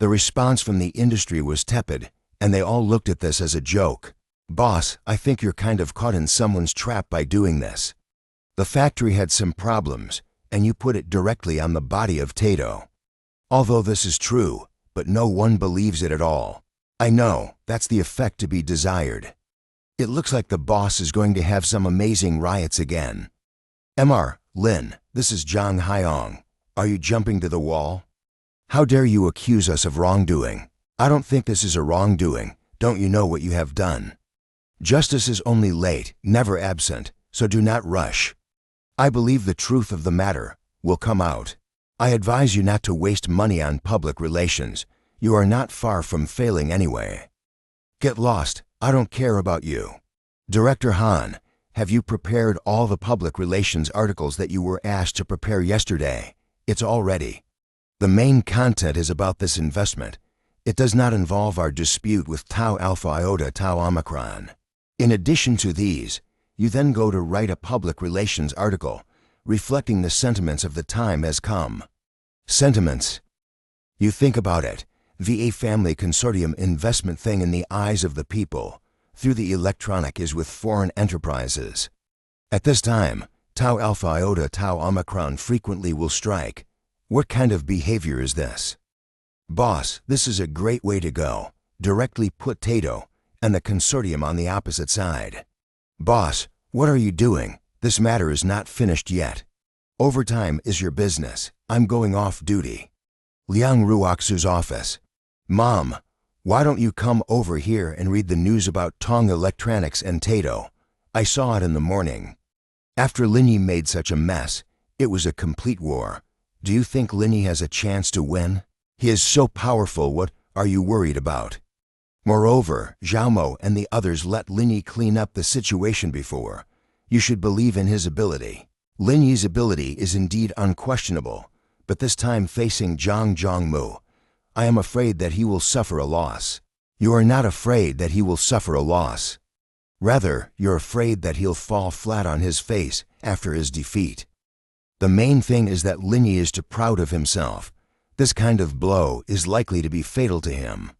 The response from the industry was tepid, and they all looked at this as a joke. Boss, I think you're kind of caught in someone's trap by doing this. The factory had some problems, and you put it directly on the body of Tato. Although this is true, but no one believes it at all. I know, that's the effect to be desired. It looks like the boss is going to have some amazing riots again. Mr. Lin, this is Zhang Haiyong. Are you jumping to the wall? How dare you accuse us of wrongdoing? I don't think this is a wrongdoing. Don't you know what you have done? Justice is only late, never absent, so do not rush. I believe the truth of the matter will come out. I advise you not to waste money on public relations. You are not far from failing anyway. Get lost. I don't care about you. Director Han, have you prepared all the public relations articles that you were asked to prepare yesterday? It's all ready. The main content is about this investment. It does not involve our dispute with Tau Alpha Iota Tau Omicron. In addition to these, you then go to write a public relations article reflecting the sentiments of the time has come. Sentiments. You think about it. VA Family Consortium investment thing in the eyes of the people through the electronic is with foreign enterprises. At this time, Tau alpha iota tau omicron frequently will strike. What kind of behavior is this? Boss, this is a great way to go. Directly put Tato and the consortium on the opposite side. Boss, what are you doing? This matter is not finished yet. Overtime is your business. I'm going off duty. Liang Ruoxu's office. Mom, why don't you come over here and read the news about Tong Electronics and Tato? I saw it in the morning. After Linyi made such a mess, it was a complete war. Do you think Linyi has a chance to win? He is so powerful, what are you worried about? Moreover, Xiaomo and the others let Linyi clean up the situation before. You should believe in his ability. Linyi's ability is indeed unquestionable, but this time facing Zhang Zhongmu, I am afraid that he will suffer a loss. You are not afraid that he will suffer a loss. Rather, you're afraid that he'll fall flat on his face after his defeat. The main thing is that Linyi is too proud of himself. This kind of blow is likely to be fatal to him.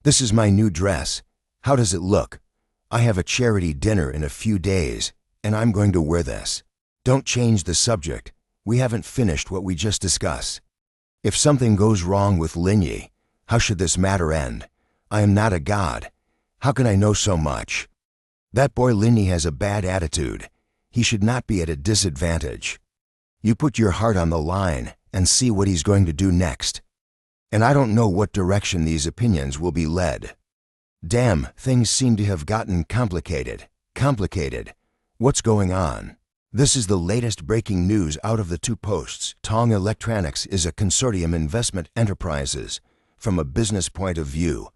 This is my new dress. How does it look? I have a charity dinner in a few days, and I'm going to wear this. Don't change the subject. We haven't finished what we just discussed. If something goes wrong with Linyi, how should this matter end? I am not a god. How can I know so much? That boy Linyi has a bad attitude. He should not be at a disadvantage. You put your heart on the line and see what he's going to do next. And I don't know what direction these opinions will be led. Damn, things seem to have gotten complicated. What's going on? This is the latest breaking news out of the two posts. Tong Electronics is a consortium investment enterprises. From a business point of view,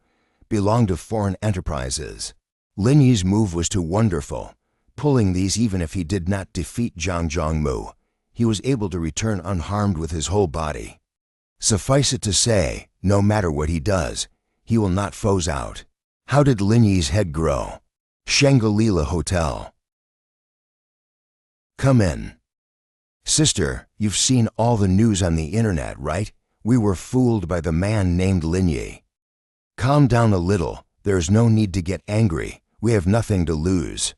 belong to foreign enterprises. Linyi's move was too wonderful. Pulling these even if he did not defeat Zhang Zhongmu, he was able to return unharmed with his whole body. Suffice it to say, no matter what he does, he will not foes out. How did Linyi's head grow? Shangri-La Hotel. Come in. Sister, you've seen all the news on the internet, right? We were fooled by the man named Linyi. Calm down a little. There's no need to get angry. We have nothing to lose.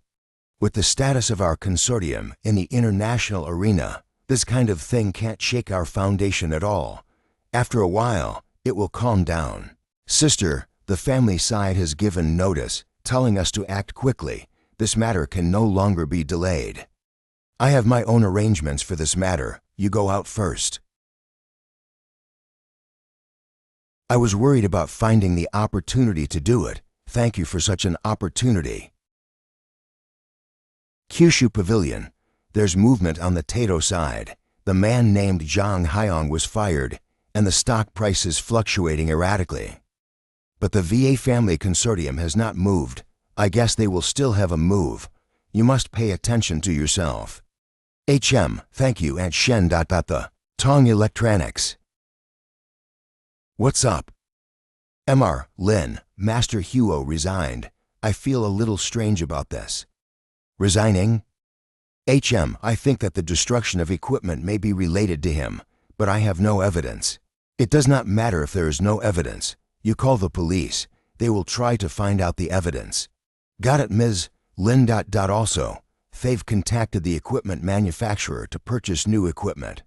With the status of our consortium in the international arena, this kind of thing can't shake our foundation at all. After a while, it will calm down. Sister, the family side has given notice, telling us to act quickly. This matter can no longer be delayed. I have my own arrangements for this matter. You go out first. I was worried about finding the opportunity to do it. Thank you for such an opportunity. Kyushu Pavilion. There's movement on the Tato side. The man named Zhang Haiyong was fired, and the stock price is fluctuating erratically. But the VA Family Consortium has not moved. I guess they will still have a move. You must pay attention to yourself. Thank you, Aunt Shen. The Tong Electronics. What's up? Mr. Lin, Master Huo resigned. I feel a little strange about this. Resigning? I think that the destruction of equipment may be related to him, but I have no evidence. It does not matter if there is no evidence. You call the police. They will try to find out the evidence. Got it, Ms. Lin. Also, they've contacted the equipment manufacturer to purchase new equipment.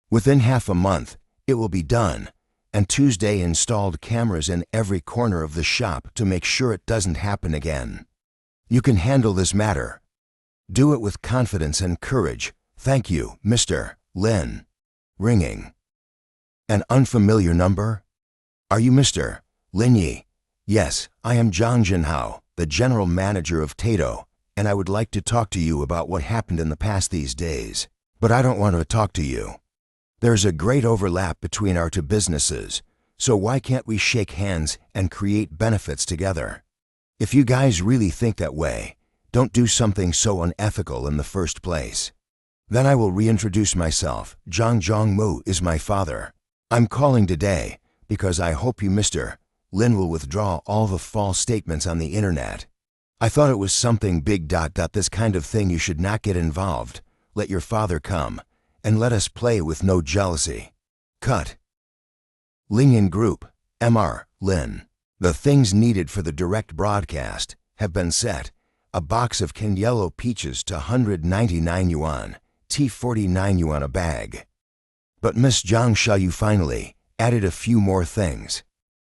Within half a month, it will be done, and Tuesday installed cameras in every corner of the shop to make sure it doesn't happen again. You can handle this matter. Do it with confidence and courage. Thank you, Mr. Lin. Ringing. An unfamiliar number? Are you Mr. Linyi? Yes, I am Zhang Jinhao, the general manager of Tato, and I would like to talk to you about what happened in the past these days. But I don't want to talk to you. There's a great overlap between our two businesses, so why can't we shake hands and create benefits together? If you guys really think that way, don't do something so unethical in the first place. Then I will reintroduce myself. Zhang Zhongmu is my father. I'm calling today because I hope you, Mr. Lin, will withdraw all the false statements on the internet. I thought it was something big. This kind of thing you should not get involved. Let your father come, and let us play with no jealousy. Cut. Lingyan Group, Mr. Lin. The things needed for the direct broadcast have been set. A box of canned yellow peaches to 199 yuan. T49 yuan a bag. But Miss Zhang Shaoyu finally added a few more things.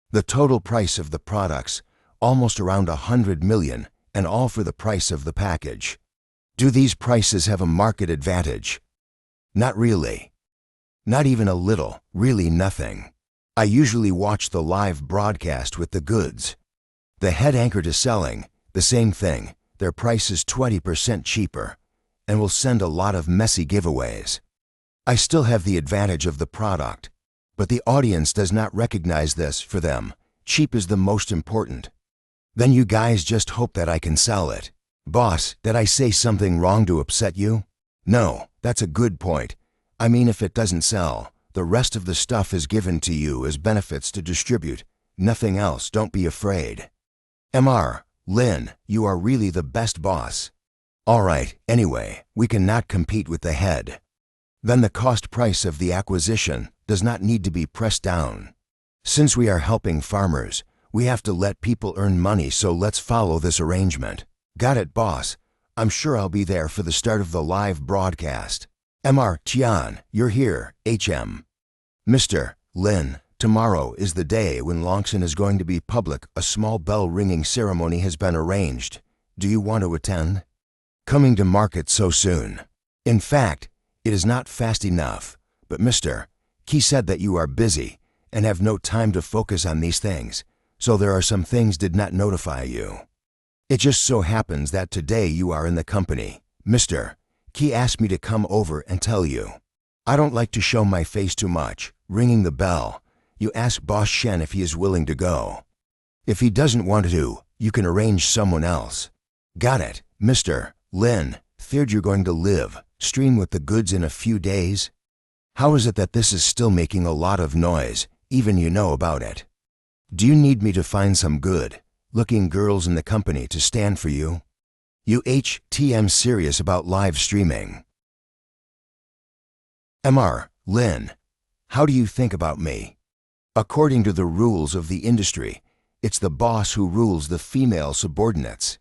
The total price of the products, almost around 100 million, and all for the price of the package. Do these prices have a market advantage? Not really. Not even a little, really nothing. I usually watch the live broadcast with the goods. The head anchor to selling, the same thing, their price is 20% cheaper, and will send a lot of messy giveaways. I still have the advantage of the product, but the audience does not recognize this. For them, cheap is the most important. Then you guys just hope that I can sell it. Boss, did I say something wrong to upset you? No, that's a good point. I mean, if it doesn't sell, the rest of the stuff is given to you as benefits to distribute. Nothing else, don't be afraid. Mr. Lin, you are really the best boss. Alright, anyway, we cannot compete with the head. Then the cost price of the acquisition does not need to be pressed down. Since we are helping farmers, we have to let people earn money, so let's follow this arrangement. Got it, boss. I'm sure I'll be there for the start of the live broadcast. Mr. Tian, you're here, HM. Mr. Lin, tomorrow is the day when Longxin is going to be public. A small bell ringing ceremony has been arranged. Do you want to attend? Coming to market so soon. In fact, it is not fast enough, but Mr. Qi said that you are busy and have no time to focus on these things, so there are some things did not notify you. It just so happens that today you are in the company. Mr. Qi asked me to come over and tell you. I don't like to show my face too much. Ringing the bell, you ask Boss Shen if he is willing to go. If he doesn't want to, you can arrange someone else. Got it, Mr. Lin. Feared you're going to live stream with the goods in a few days? How is it that this is still making a lot of noise, even you know about it? Do you need me to find some good-looking girls in the company to stand for you? UHTM serious about live streaming. Mr. Lin, how do you think about me? According to the rules of the industry, it's the boss who rules the female subordinates.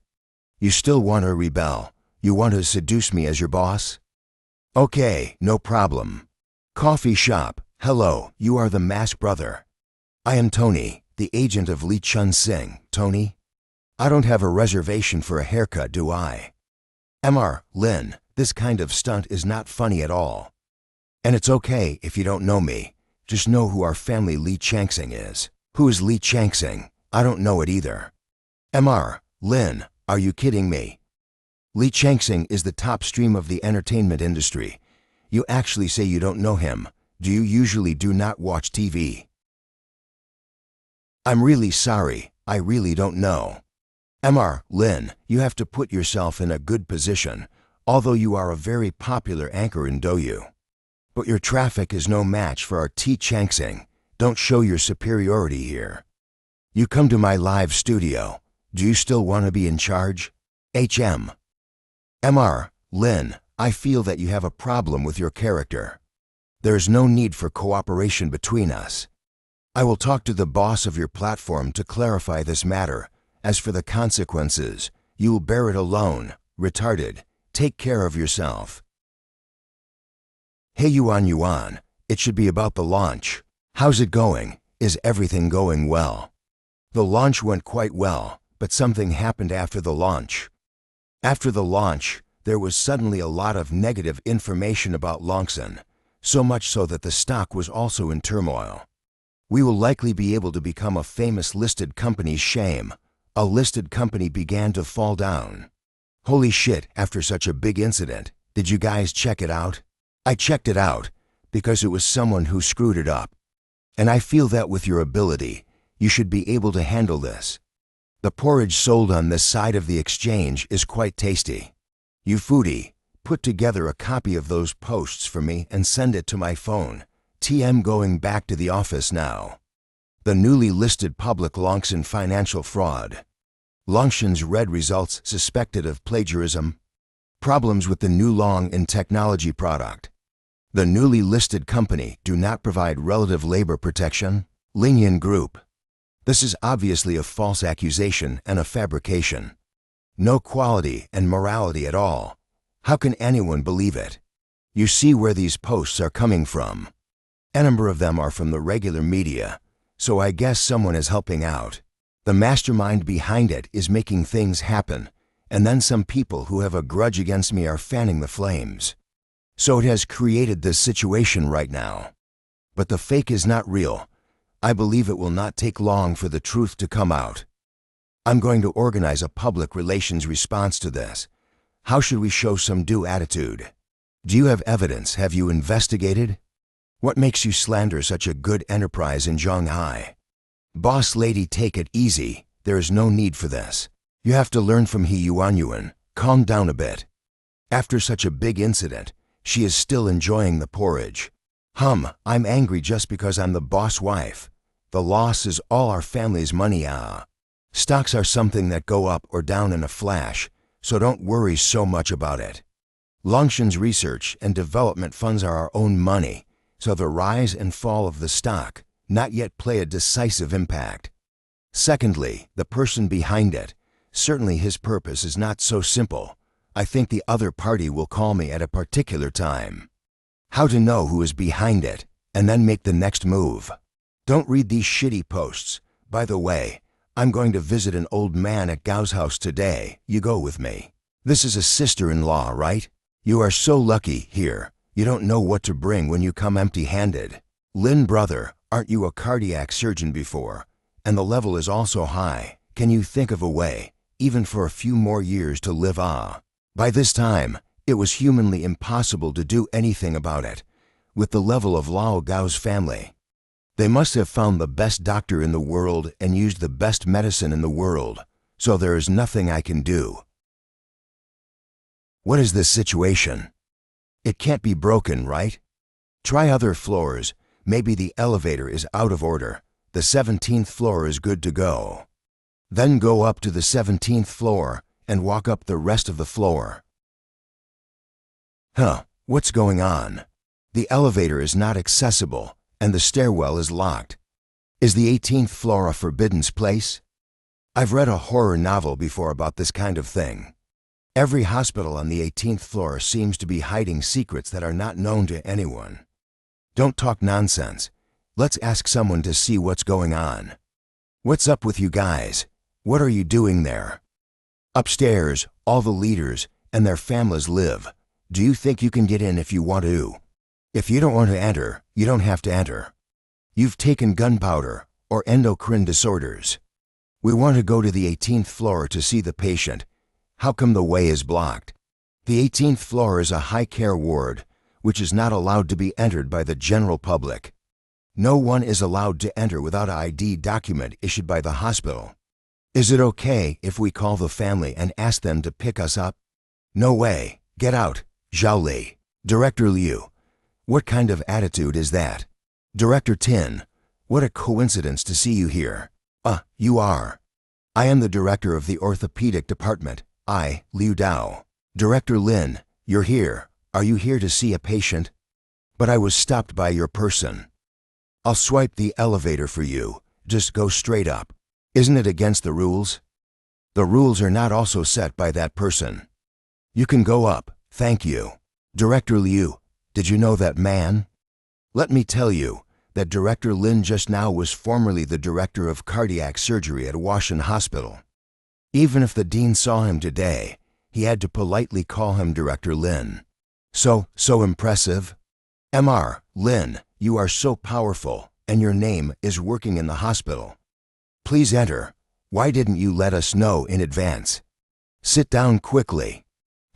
You still want to rebel? You want to seduce me as your boss? Okay, no problem. Coffee shop, hello, you are the masked brother. I am Tony, the agent of Li Chun Sing. Tony? I don't have a reservation for a haircut, do I? Mr. Lin, this kind of stunt is not funny at all. And it's okay if you don't know me. Just know who our family Li Changsing is. Who is Li Changsing? I don't know it either. Mr. Lin, are you kidding me? Li Changsing is the top stream of the entertainment industry. You actually say you don't know him. Do you usually do not watch TV? I'm really sorry, I really don't know. Mr. Lin, you have to put yourself in a good position, although you are a very popular anchor in Douyu. But your traffic is no match for our T Changsing. Don't show your superiority here. You come to my live studio. Do you still want to be in charge? HM. Mr. Lin, I feel that you have a problem with your character. There is no need for cooperation between us. I will talk to the boss of your platform to clarify this matter. As for the consequences, you will bear it alone. Retarded. Take care of yourself. Hey Yuan, it should be about the launch. How's it going? Is everything going well? The launch went quite well, but something happened after the launch. After the launch, there was suddenly a lot of negative information about Longxin, so much so that the stock was also in turmoil. We will likely be able to become a famous listed company's shame. A listed company began to fall down. Holy shit, after such a big incident, did you guys check it out? I checked it out, because it was someone who screwed it up. And I feel that with your ability, you should be able to handle this. The porridge sold on this side of the exchange is quite tasty. You foodie, put together a copy of those posts for me and send it to my phone. TM going back to the office now. The newly listed public Longxin financial fraud. Longxin's red results suspected of plagiarism. Problems with the new Long-in technology product. The newly listed company do not provide relative labor protection. Lingyan Group. This is obviously a false accusation and a fabrication. No quality and morality at all. How can anyone believe it? You see where these posts are coming from. A number of them are from the regular media, so I guess someone is helping out. The mastermind behind it is making things happen, and then some people who have a grudge against me are fanning the flames. So it has created this situation right now. But the fake is not real. I believe it will not take long for the truth to come out. I'm going to organize a public relations response to this. How should we show some due attitude? Do you have evidence? Have you investigated? What makes you slander such a good enterprise in Zhonghai? Boss lady, take it easy. There is no need for this. You have to learn from He Yuanyuan. Calm down a bit. After such a big incident, she is still enjoying the porridge. I'm angry just because I'm the boss wife. The loss is all our family's money. Stocks are something that go up or down in a flash, so don't worry so much about it. Longshan's research and development funds are our own money, so the rise and fall of the stock not yet play a decisive impact. Secondly, the person behind it, certainly his purpose is not so simple. I think the other party will call me at a particular time. How to know who is behind it, and then make the next move. Don't read these shitty posts. By the way, I'm going to visit an old man at Gao's house today. You go with me. This is a sister-in-law, right? You are so lucky here. You don't know what to bring when you come empty-handed. Lin, brother, aren't you a cardiac surgeon before? And the level is also high. Can you think of a way, even for a few more years, to live? By this time, it was humanly impossible to do anything about it. With the level of Lao Gao's family, they must have found the best doctor in the world and used the best medicine in the world, so there is nothing I can do. What is this situation? It can't be broken, right? Try other floors. Maybe the elevator is out of order. The 17th floor is good to go. Then go up to the 17th floor and walk up the rest of the floor. What's going on? The elevator is not accessible and the stairwell is locked. Is the 18th floor a forbidden place? I've read a horror novel before about this kind of thing. Every hospital on the 18th floor seems to be hiding secrets that are not known to anyone. Don't talk nonsense. Let's ask someone to see what's going on. What's up with you guys? What are you doing there? Upstairs, all the leaders and their families live. Do you think you can get in if you want to? If you don't want to enter, you don't have to enter. You've taken gunpowder or endocrine disorders. We want to go to the 18th floor to see the patient. How come the way is blocked? The 18th floor is a high-care ward, which is not allowed to be entered by the general public. No one is allowed to enter without an ID document issued by the hospital. Is it okay if we call the family and ask them to pick us up? No way. Get out. Zhao Li. Director Liu. What kind of attitude is that? Director Tin. What a coincidence to see you here. You are. I am the director of the orthopedic department. Liu Dao. Director Lin, you're here. Are you here to see a patient? But I was stopped by your person. I'll swipe the elevator for you. Just go straight up. Isn't it against the rules? The rules are not also set by that person. You can go up. Thank you. Director Liu, did you know that man? Let me tell you that Director Lin just now was formerly the director of cardiac surgery at Washan Hospital. Even if the dean saw him today, he had to politely call him Director Lin. So impressive. Mr. Lin, you are so powerful, and your name is working in the hospital. Please enter. Why didn't you let us know in advance? Sit down quickly.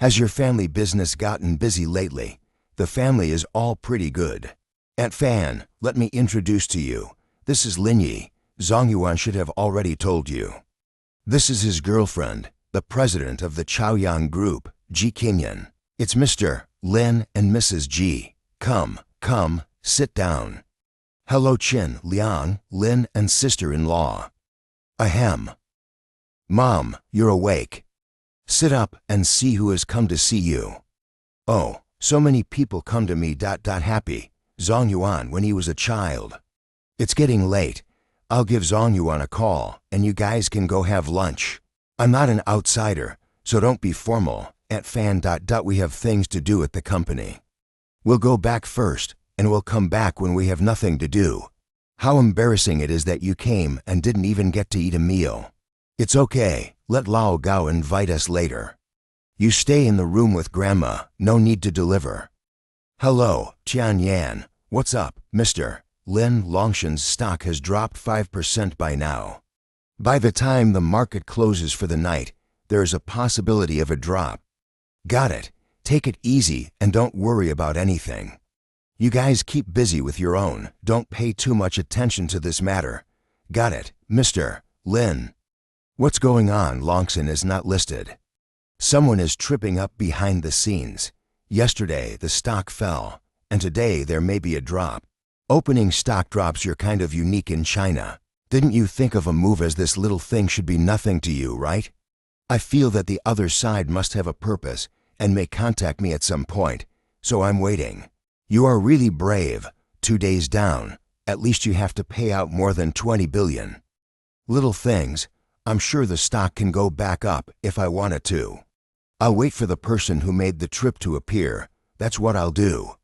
Has your family business gotten busy lately? The family is all pretty good. Aunt Fan, let me introduce to you. This is Lin Yi. Zongyuan should have already told you. This is his girlfriend, the president of the Chaoyang Group, Ji Qingyan. It's Mr. Lin and Mrs. Ji. Come, sit down. Hello Qin, Liang, Lin and sister-in-law. Ahem. Mom, you're awake. Sit up and see who has come to see you. Oh, so many people come to me. Happy. Zongyuan when he was a child. It's getting late. I'll give Zongyuan a call and you guys can go have lunch. I'm not an outsider, so don't be formal. At Fan. We have things to do at the company. We'll go back first, and we'll come back when we have nothing to do. How embarrassing it is that you came and didn't even get to eat a meal. It's okay, let Lao Gao invite us later. You stay in the room with Grandma, no need to deliver. Hello, Tian Yan. What's up, Mr. Lin? Longshan's stock has dropped 5% by now. By the time the market closes for the night, there is a possibility of a drop. Got it. Take it easy and don't worry about anything. You guys keep busy with your own, don't pay too much attention to this matter. Got it, Mr. Lin. What's going on? Longshan is not listed. Someone is tripping up behind the scenes. Yesterday the stock fell, and today there may be a drop. Opening stock drops are kind of unique in China. Didn't you think of a move as this little thing should be nothing to you, right? I feel that the other side must have a purpose and may contact me at some point, so I'm waiting. You are really brave. 2 days down, at least you have to pay out more than 20 billion. Little things, I'm sure the stock can go back up if I want it to. I'll wait for the person who made the trip to appear. That's what I'll do.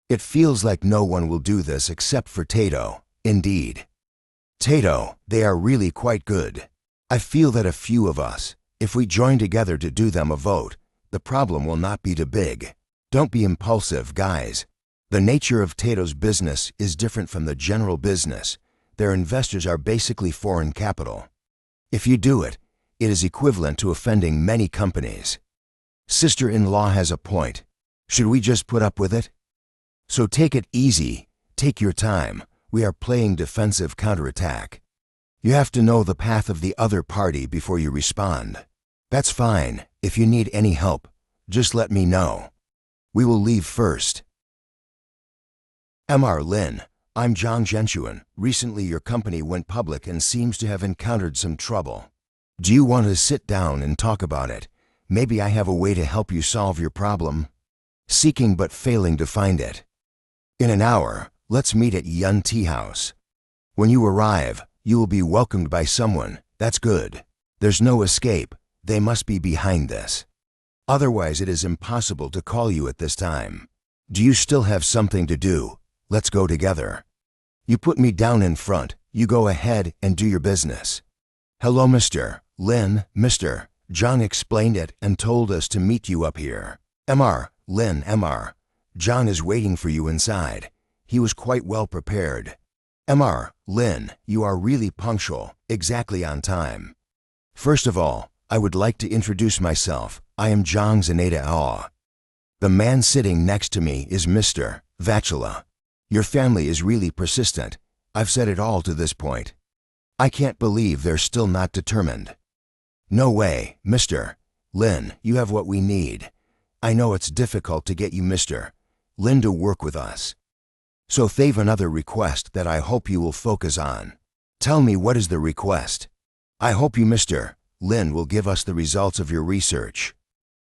It feels like no one will do this except for Tato. Indeed. Tato, they are really quite good. I feel that a few of us, if we join together to do them a vote, the problem will not be too big. Don't be impulsive, guys. The nature of Tato's business is different from the general business. Their investors are basically foreign capital. If you do it, it is equivalent to offending many companies. Sister-in-law has a point. Should we just put up with it? So take it easy, take your time. We are playing defensive counterattack. You have to know the path of the other party before you respond. That's fine. If you need any help, just let me know. We will leave first. Mr. Lin, I'm Zhang Zhenshuan. Recently your company went public and seems to have encountered some trouble. Do you want to sit down and talk about it? Maybe I have a way to help you solve your problem. Seeking but failing to find it. In an hour, let's meet at Yun Tea House. When you arrive, you will be welcomed by someone. That's good. There's no escape. They must be behind this. Otherwise it is impossible to call you at this time. Do you still have something to do? Let's go together. You put me down in front. You go ahead and do your business. Hello, Mr. Lin. Mr. Zhang explained it and told us to meet you up here. Mr. Lin. Zhang is waiting for you inside. He was quite well prepared. Mr. Lin, you are really punctual, exactly on time. First of all, I would like to introduce myself. I am Zhang Zaneta. The man sitting next to me is Mr. Vachula. Your family is really persistent. I've said it all to this point. I can't believe they're still not determined. No way, Mr. Lin, you have what we need. I know it's difficult to get you Mr. Lin to work with us. So they've another request that I hope you will focus on. Tell me, what is the request? I hope you Mr. Lin will give us the results of your research.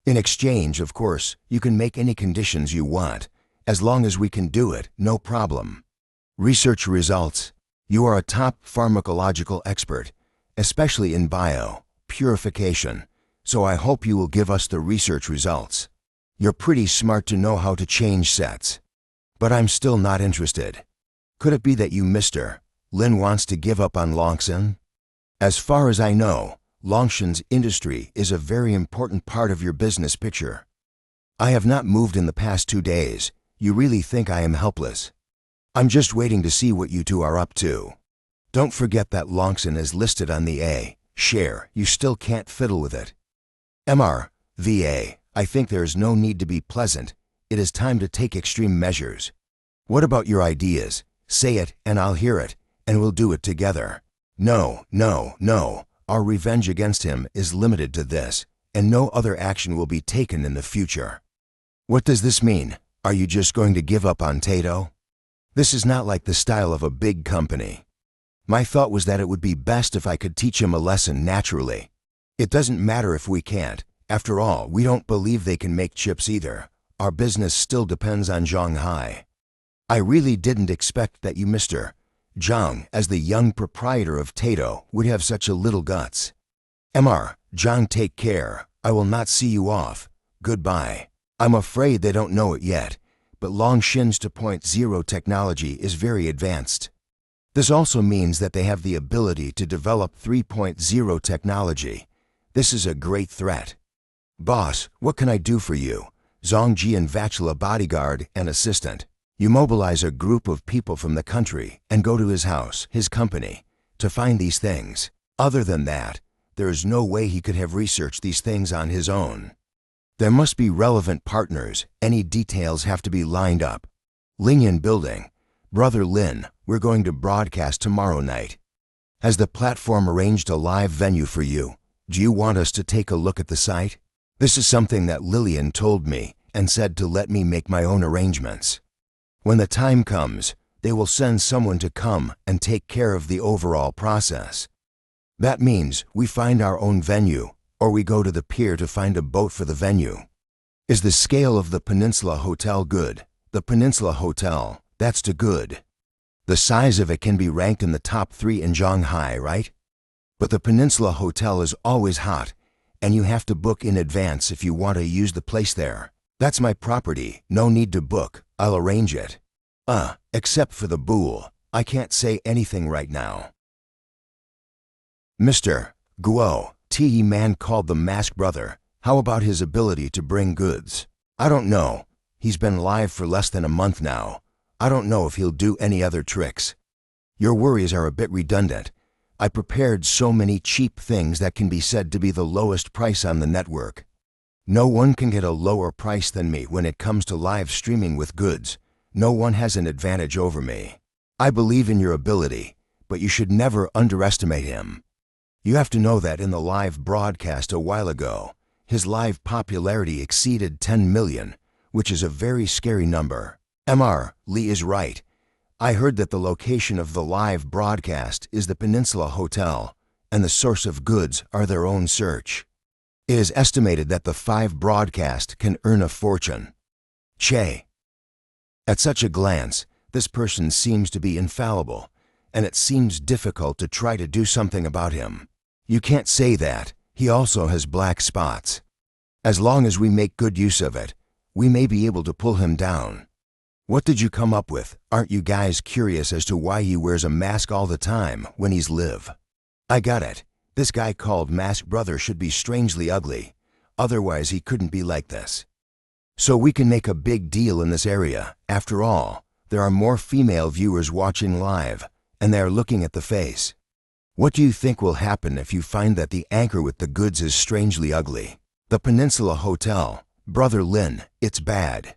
In exchange, of course, you can make any conditions you want. As long as we can do it, no problem. Research results. You are a top pharmacological expert, especially in purification, so I hope you will give us the research results. You're pretty smart to know how to change sets. But I'm still not interested. Could it be that you Mr. Lin wants to give up on Longshan? As far as I know, Longshan's industry is a very important part of your business picture. I have not moved in the past 2 days. You really think I am helpless? I'm just waiting to see what you two are up to. Don't forget that Longshan is listed on the A share. You still can't fiddle with it. MRVA, I think there is no need to be pleasant. It is time to take extreme measures. What about your ideas? Say it and I'll hear it, and we'll do it together. No. Our revenge against him is limited to this, and no other action will be taken in the future. What does this mean? Are you just going to give up on Tato? This is not like the style of a big company. My thought was that it would be best if I could teach him a lesson naturally. It doesn't matter if we can't. After all, we don't believe they can make chips either. Our business still depends on Shanghai. I really didn't expect that you Mr. Zhang, as the young proprietor of Tato, would have such a little guts. Zhang, take care. I will not see you off. Goodbye. I'm afraid they don't know it yet, but Longshin's 2.0 technology is very advanced. This also means that they have the ability to develop 3.0 technology. This is a great threat. Boss, what can I do for you? Zongji and Vachula bodyguard and assistant. You mobilize a group of people from the country and go to his house, his company, to find these things. Other than that, there is no way he could have researched these things on his own. There must be relevant partners. Any details have to be lined up. Lingyan Building. Brother Lin, we're going to broadcast tomorrow night. Has the platform arranged a live venue for you? Do you want us to take a look at the site? This is something that Lillian told me and said to let me make my own arrangements. When the time comes, they will send someone to come and take care of the overall process. That means we find our own venue, or we go to the pier to find a boat for the venue. Is the scale of the Peninsula Hotel good? The Peninsula Hotel, that's too good. The size of it can be ranked in the top 3 in Shanghai, right? But the Peninsula Hotel is always hot, and you have to book in advance if you want to use the place there. That's my property, no need to book, I'll arrange it. Except for the Bool, I can't say anything right now. Mr. Guo, T.E. man called the Mask Brother. How about his ability to bring goods? I don't know. He's been live for less than a month now. I don't know if he'll do any other tricks. Your worries are a bit redundant. I prepared so many cheap things that can be said to be the lowest price on the network. No one can get a lower price than me when it comes to live streaming with goods. No one has an advantage over me. I believe in your ability, but you should never underestimate him. You have to know that in the live broadcast a while ago, his live popularity exceeded 10 million, which is a very scary number. Mr. Lee is right. I heard that the location of the live broadcast is the Peninsula Hotel, and the source of goods are their own search. It is estimated that the 5 broadcast can earn a fortune. Che. At such a glance, this person seems to be infallible, and it seems difficult to try to do something about him. You can't say that. He also has black spots. As long as we make good use of it, we may be able to pull him down. What did you come up with? Aren't you guys curious as to why he wears a mask all the time when he's live? I got it. This guy called Mask Brother should be strangely ugly. Otherwise, he couldn't be like this. So we can make a big deal in this area. After all, there are more female viewers watching live, and they are looking at the face. What do you think will happen if you find that the anchor with the goods is strangely ugly? The Peninsula Hotel. Brother Lin, it's bad.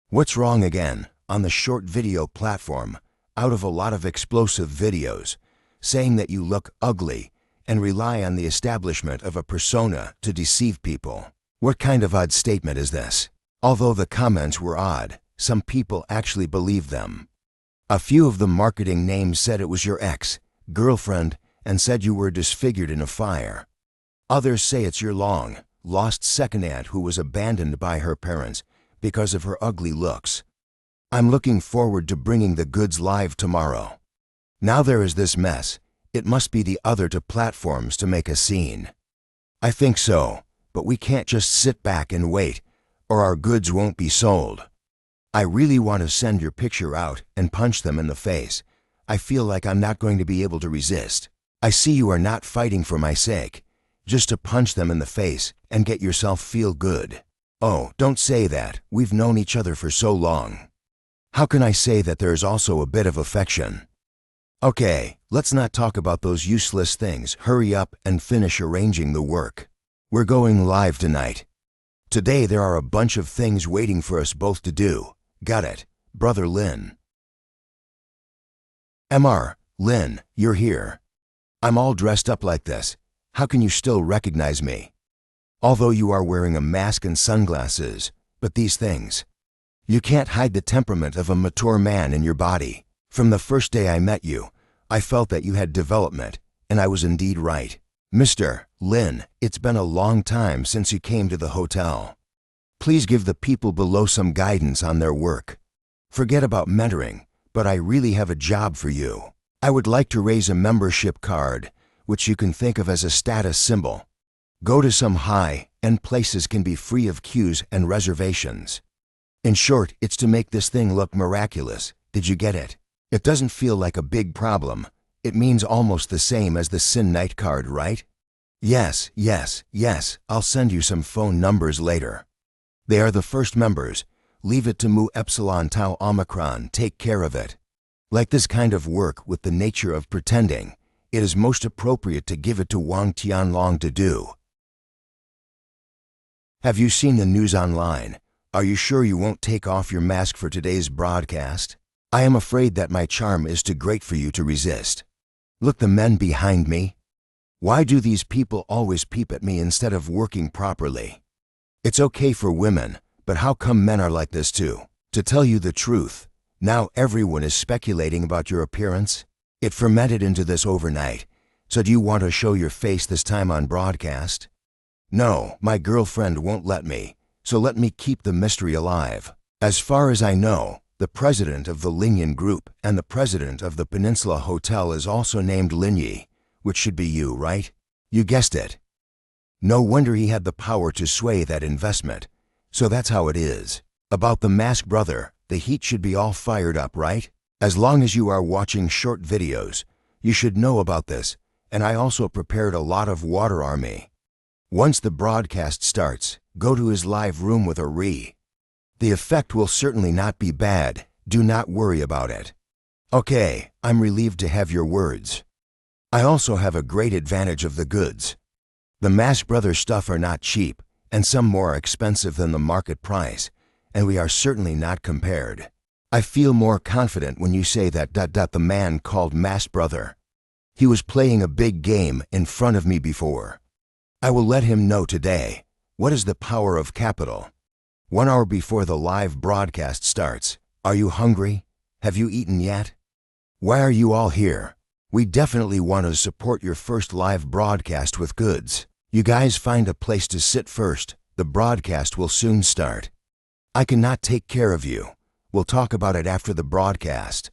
What's wrong again? On the short video platform, out of a lot of explosive videos, saying that you look ugly and rely on the establishment of a persona to deceive people. What kind of odd statement is this? Although the comments were odd, some people actually believed them. A few of the marketing names said it was your ex-girlfriend and said you were disfigured in a fire. Others say it's your long-lost second aunt who was abandoned by her parents because of her ugly looks. I'm looking forward to bringing the goods live tomorrow. Now there is this mess. It must be the other 2 platforms to make a scene. I think so, but we can't just sit back and wait, or our goods won't be sold. I really want to send your picture out and punch them in the face. I feel like I'm not going to be able to resist. I see you are not fighting for my sake, just to punch them in the face and get yourself feel good. Oh, don't say that. We've known each other for so long. How can I say that there is also a bit of affection? Okay, let's not talk about those useless things. Hurry up and finish arranging the work. We're going live tonight. Today there are a bunch of things waiting for us both to do. Got it, Brother Lin. Mr. Lin, you're here. I'm all dressed up like this. How can you still recognize me? Although you are wearing a mask and sunglasses, but these things. You can't hide the temperament of a mature man in your body. From the first day I met you, I felt that you had development, and I was indeed right. Mr. Lin, it's been a long time since you came to the hotel. Please give the people below some guidance on their work. Forget about mentoring, but I really have a job for you. I would like to raise a membership card, which you can think of as a status symbol. Go to some high-end places can be free of queues and reservations. In short, it's to make this thing look miraculous. Did you get it? It doesn't feel like a big problem. It means almost the same as the Sin Night card, right? Yes, yes, yes, I'll send you some phone numbers later. They are the first members. Leave it to Mu Epsilon Tau Omicron, take care of it. Like this kind of work with the nature of pretending, it is most appropriate to give it to Wang Tianlong to do. Have you seen the news online? Are you sure you won't take off your mask for today's broadcast? I am afraid that my charm is too great for you to resist. Look, the men behind me. Why do these people always peep at me instead of working properly? It's okay for women, but how come men are like this too? To tell you the truth, now everyone is speculating about your appearance. It fermented into this overnight. So do you want to show your face this time on broadcast? No, my girlfriend won't let me, so let me keep the mystery alive. As far as I know, the president of the Linyan Group and the president of the Peninsula Hotel is also named Linyi, which should be you, right? You guessed it. No wonder he had the power to sway that investment. So that's how it is. About the masked brother, the heat should be all fired up, right? As long as you are watching short videos, you should know about this, and I also prepared a lot of water army. Once the broadcast starts, go to his live room with a re. The effect will certainly not be bad. Do not worry about it. Okay, I'm relieved to have your words. I also have a great advantage of the goods. The Masked Brother stuff are not cheap, and some more expensive than the market price, and we are certainly not compared. I feel more confident when you say that the man called Masked Brother. He was playing a big game in front of me before. I will let him know today. What is the power of capital? 1 hour before the live broadcast starts. Are you hungry? Have you eaten yet? Why are you all here? We definitely want to support your first live broadcast with goods. You guys find a place to sit first. The broadcast will soon start. I cannot take care of you. We'll talk about it after the broadcast.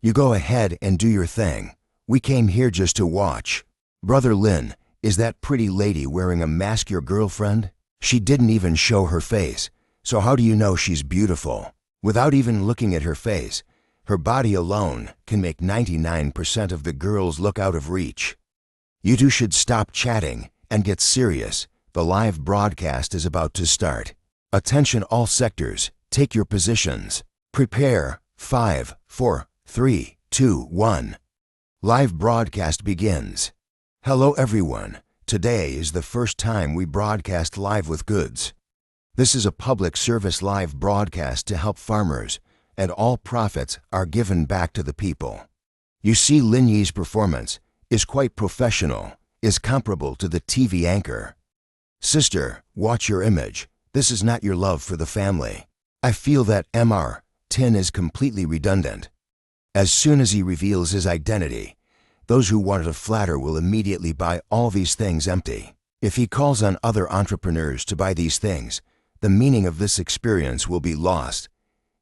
You go ahead and do your thing. We came here just to watch. Brother Lin, is that pretty lady wearing a mask your girlfriend? She didn't even show her face. So how do you know she's beautiful? Without even looking at her face, her body alone can make 99% of the girls look out of reach. You two should stop chatting and get serious. The live broadcast is about to start. Attention all sectors, take your positions. Prepare. 5, 4, 3, 2, 1. Live broadcast begins. Hello everyone. Today is the first time we broadcast live with goods. This is a public service live broadcast to help farmers, and all profits are given back to the people. You see, Lin Yi's performance is quite professional, is comparable to the TV anchor. Sister, watch your image. This is not your love for the family. I feel that Mr. Tin is completely redundant. As soon as he reveals his identity, those who want to flatter will immediately buy all these things empty. If he calls on other entrepreneurs to buy these things, the meaning of this experience will be lost.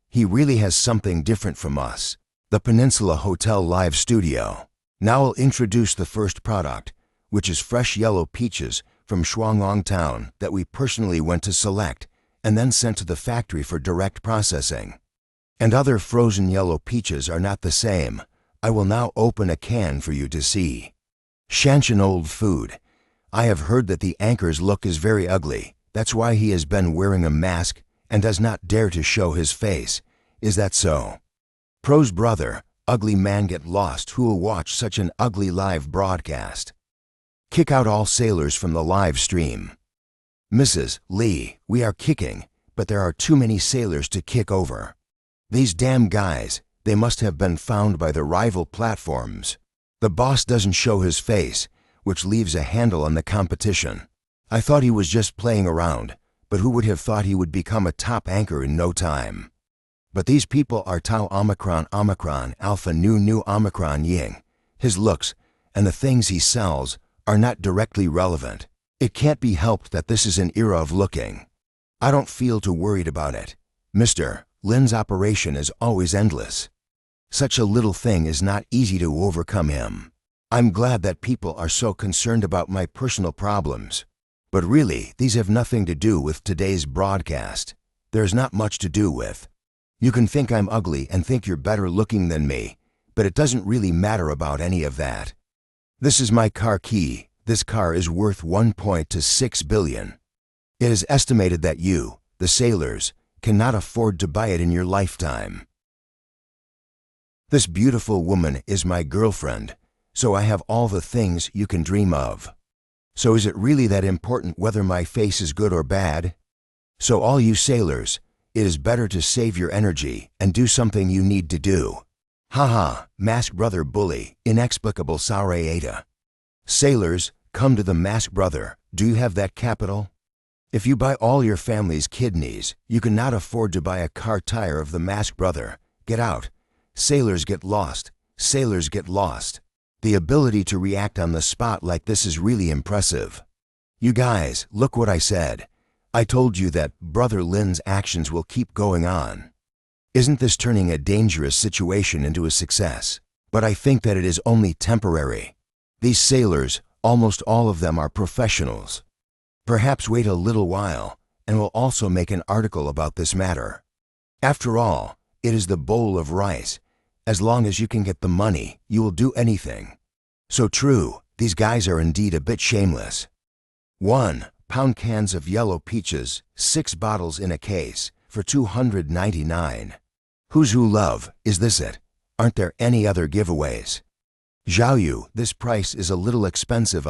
He really has something different from us. The Peninsula Hotel Live Studio. Now I'll introduce the first product, which is fresh yellow peaches from Shuanglong Town that we personally went to select and then sent to the factory for direct processing. And other frozen yellow peaches are not the same. I will now open a can for you to see. Shanshan old food. I have heard that the anchor's look is very ugly. That's why he has been wearing a mask and does not dare to show his face. Is that so? Pro's brother, ugly man get lost who will watch such an ugly live broadcast. Kick out all sailors from the live stream. Mrs. Lee, we are kicking, but there are too many sailors to kick over. These damn guys, they must have been found by the rival platforms. The boss doesn't show his face, which leaves a handle on the competition. I thought he was just playing around, but who would have thought he would become a top anchor in no time? But these people are Tau Omicron Alpha Nu Omicron Ying. His looks and the things he sells are not directly relevant. It can't be helped that this is an era of looking. I don't feel too worried about it. Mr. Lin's operation is always endless. Such a little thing is not easy to overcome him. I'm glad that people are so concerned about my personal problems. But really, these have nothing to do with today's broadcast. there's not much to do with. You can think I'm ugly and think you're better looking than me, but it doesn't really matter about any of that. This is my car key. This car is worth 1.6 billion. It is estimated that you, the sailors, cannot afford to buy it in your lifetime. This beautiful woman is my girlfriend, so I have all the things you can dream of. So is it really that important whether my face is good or bad? So all you sailors, it is better to save your energy and do something you need to do. Haha, Mask Brother bully, inexplicable Saurayeta. Sailors, come to the Mask Brother. Do you have that capital? If you buy all your family's kidneys, you cannot afford to buy a car tire of the Mask Brother. Get out. Sailors get lost. Sailors get lost. The ability to react on the spot like this is really impressive. You guys, look what I said. I told you that Brother Lin's actions will keep going on. Isn't this turning a dangerous situation into a success? But I think that it is only temporary. These sailors, almost all of them are professionals. Perhaps wait a little while, and we'll also make an article about this matter. After all, it is the bowl of rice. As long as you can get the money, you will do anything. So true, these guys are indeed a bit shameless. 1 pound cans of yellow peaches, 6 bottles in a case, for $299. Who's Who Love, is this it? Aren't there any other giveaways? Xiaoyu, this price is a little expensive.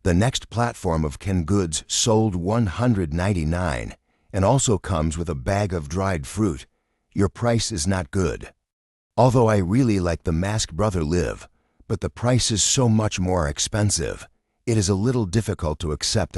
The next platform of canned goods sold $199 and also comes with a bag of dried fruit. Your price is not good. Although I really like the Mask Brother live, but the price is so much more expensive. It is a little difficult to accept.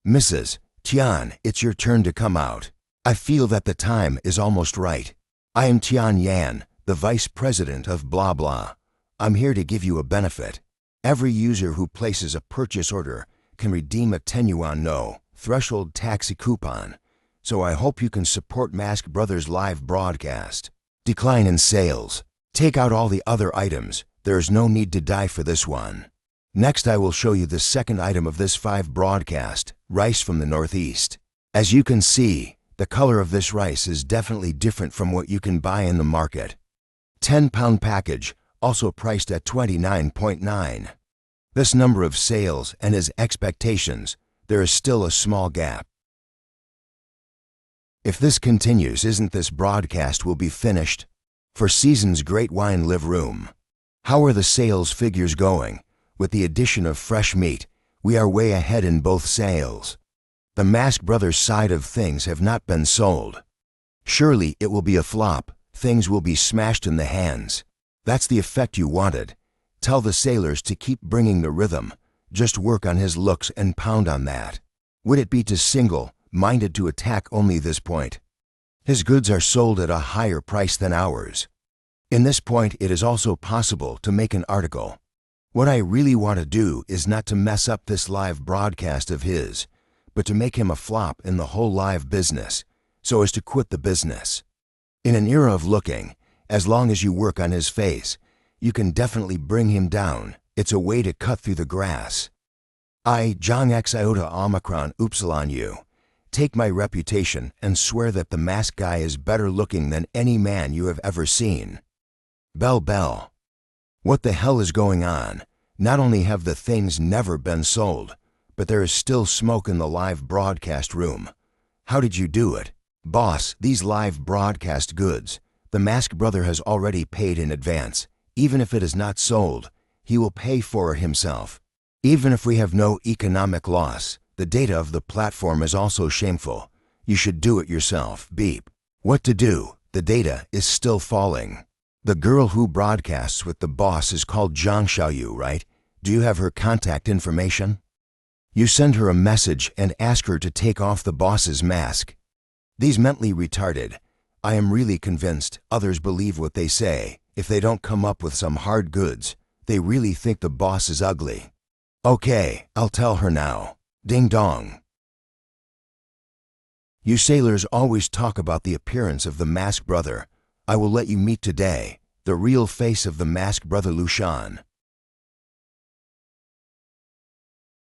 Mrs. Tian, it's your turn to come out. I feel that the time is almost right. I am Tian Yan, the Vice President of blah blah. I'm here to give you a benefit. Every user who places a purchase order can redeem a 10 yuan no threshold taxi coupon. So I hope you can support Mask Brothers live broadcast. Decline in sales. Take out all the other items. There is no need to die for this one. Next I will show you the second item of this 5 broadcast, rice from the Northeast. As you can see, the color of this rice is definitely different from what you can buy in the market. 10-pound package, also priced at 29.9. This number of sales and his expectations, there is still a small gap. If this continues, isn't this broadcast will be finished? For Season's Great Wine Live Room. How are the sales figures going? With the addition of fresh meat, we are way ahead in both sales. The Mask Brothers side of things have not been sold. Surely it will be a flop. Things will be smashed in the hands. That's the effect you wanted. Tell the sailors to keep bringing the rhythm. Just work on his looks and pound on that. Would it be too single-minded to attack only this point? His goods are sold at a higher price than ours. In this point, it is also possible to make an article. What I really want to do is not to mess up this live broadcast of his, but to make him a flop in the whole live business, so as to quit the business. In an era of looking, as long as you work on his face, you can definitely bring him down. It's a way to cut through the grass. I, Zhang X Iota Omicron Upsilon U, take my reputation and swear that the masked guy is better looking than any man you have ever seen. Bell. What the hell is going on? Not only have the things never been sold, but there is still smoke in the live broadcast room. How did you do it? Boss, these live broadcast goods, the Mask Brother has already paid in advance. Even if it is not sold, he will pay for it himself. Even if we have no economic loss, the data of the platform is also shameful. You should do it yourself. Beep. What to do? The data is still falling. The girl who broadcasts with the boss is called Zhang Xiaoyu, right? Do you have her contact information? You send her a message and ask her to take off the boss's mask. These mentally retarded. I am really convinced others believe what they say. If they don't come up with some hard goods, they really think the boss is ugly. Okay, I'll tell her now. Ding dong. You sailors always talk about the appearance of the Mask Brother. I will let you meet today the real face of the Mask Brother Lushan.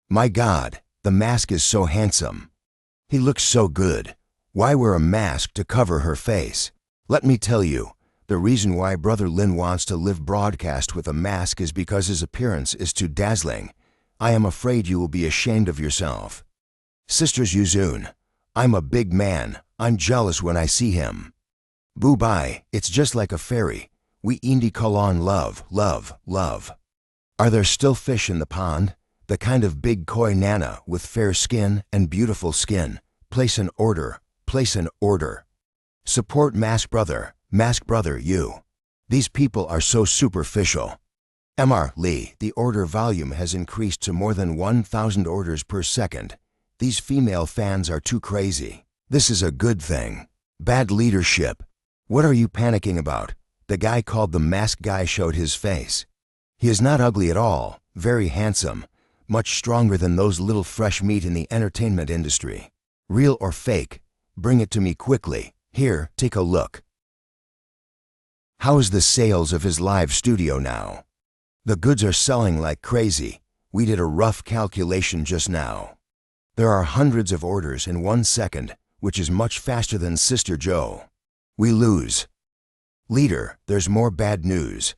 My God, the mask is so handsome. He looks so good. Why wear a mask to cover her face? Let me tell you, the reason why Brother Lin wants to live broadcast with a mask is because his appearance is too dazzling. I am afraid you will be ashamed of yourself. Sisters Yuzun, I'm a big man. I'm jealous when I see him. Boo bye, it's just like a fairy. We indi kolon love, love, love. Are there still fish in the pond? The kind of big koi nana with fair skin and beautiful skin. Place an order, place an order. Support Mask Brother, you. These people are so superficial. Mr. Lee, the order volume has increased to more than 1,000 orders per second. These female fans are too crazy. This is a good thing. Bad leadership. What are you panicking about? The guy called the masked guy showed his face. He is not ugly at all, very handsome, much stronger than those little fresh meat in the entertainment industry. Real or fake? Bring it to me quickly. Here, take a look. How is the sales of his live studio now? The goods are selling like crazy. We did a rough calculation just now. There are hundreds of orders in 1 second, which is much faster than Sister Joe. We lose. Leader, there's more bad news.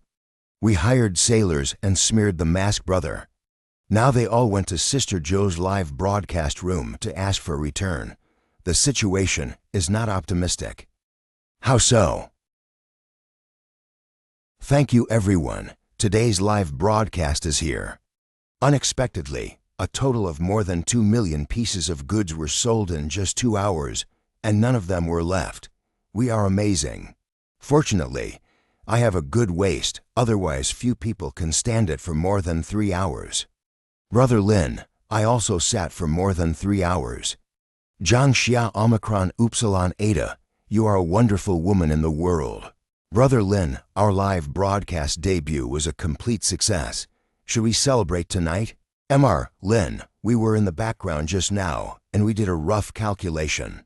We hired sailors and smeared the Masked Brother. Now they all went to Sister Joe's live broadcast room to ask for a return. The situation is not optimistic. How so? Thank you everyone. Today's live broadcast is here. Unexpectedly, a total of more than 2 million pieces of goods were sold in just 2 hours, and none of them were left. We are amazing. Fortunately, I have a good waist, otherwise few people can stand it for more than 3 hours. Brother Lin, I also sat for more than 3 hours. Zhang Xia Omicron Upsilon Eta, you are a wonderful woman in the world. Brother Lin, our live broadcast debut was a complete success. Should we celebrate tonight? Mr. Lin, we were in the background just now, and we did a rough calculation.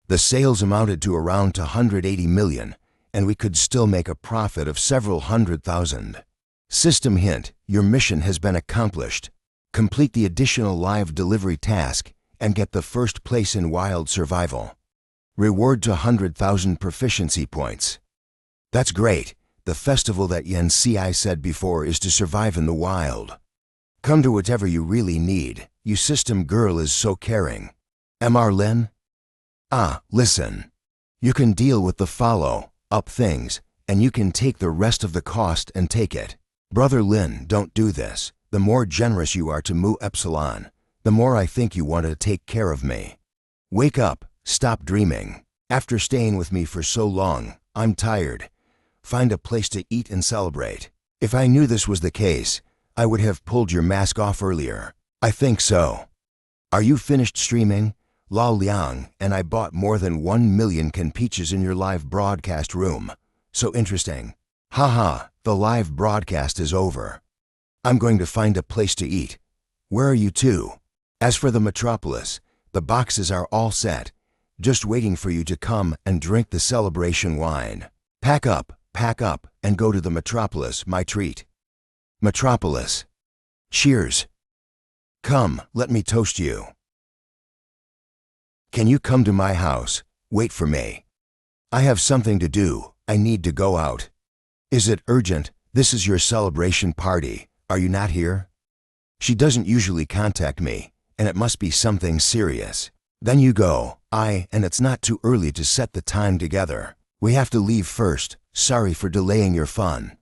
The sales amounted to around 280 million, and we could still make a profit of several 100,000. System hint, your mission has been accomplished. Complete the additional live delivery task and get the first place in wild survival. Reward to 100,000 proficiency points. That's great. The festival that Yen Ci said before is to survive in the wild. Come to whatever you really need. You system girl is so caring. Mr. Lin? Listen. You can deal with the follow-up things, and you can take the rest of the cost and take it. Brother Lin, don't do this. The more generous you are to Mu Epsilon, the more I think you want to take care of me. Wake up. Stop dreaming. After staying with me for so long, I'm tired. Find a place to eat and celebrate. If I knew this was the case, I would have pulled your mask off earlier. I think so. Are you finished streaming? Lao Liang and I bought more than 1 million can peaches in your live broadcast room. So interesting. Haha, the live broadcast is over. I'm going to find a place to eat. Where are you two? As for the metropolis, the boxes are all set, just waiting for you to come and drink the celebration wine. Pack up, and go to the metropolis, my treat. Metropolis. Cheers. Come, let me toast you. Can you come to my house? Wait for me. I have something to do. I need to go out. Is it urgent? This is your celebration party. Are you not here? She doesn't usually contact me, and it must be something serious. Then you go. And it's not too early to set the time together. We have to leave first. Sorry for delaying your fun.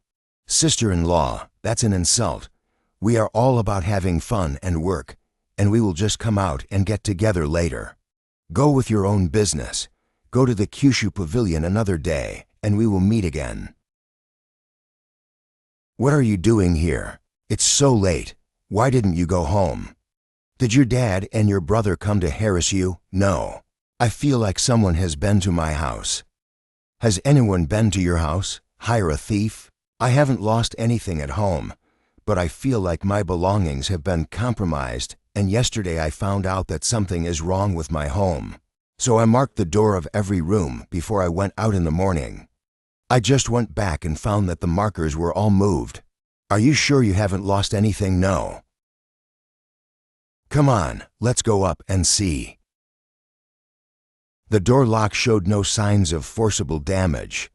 Sister-in-law, that's an insult. We are all about having fun and work, and we will just come out and get together later. Go with your own business. Go to the Kyushu Pavilion another day, and we will meet again. What are you doing here? It's so late. Why didn't you go home? Did your dad and your brother come to harass you? No. I feel like someone has been to my house. Has anyone been to your house? Hire a thief? I haven't lost anything at home, but I feel like my belongings have been compromised, and yesterday I found out that something is wrong with my home. So I marked the door of every room before I went out in the morning. I just went back and found that the markers were all moved. Are you sure you haven't lost anything? No. Come on, let's go up and see. The door lock showed no signs of forcible damage.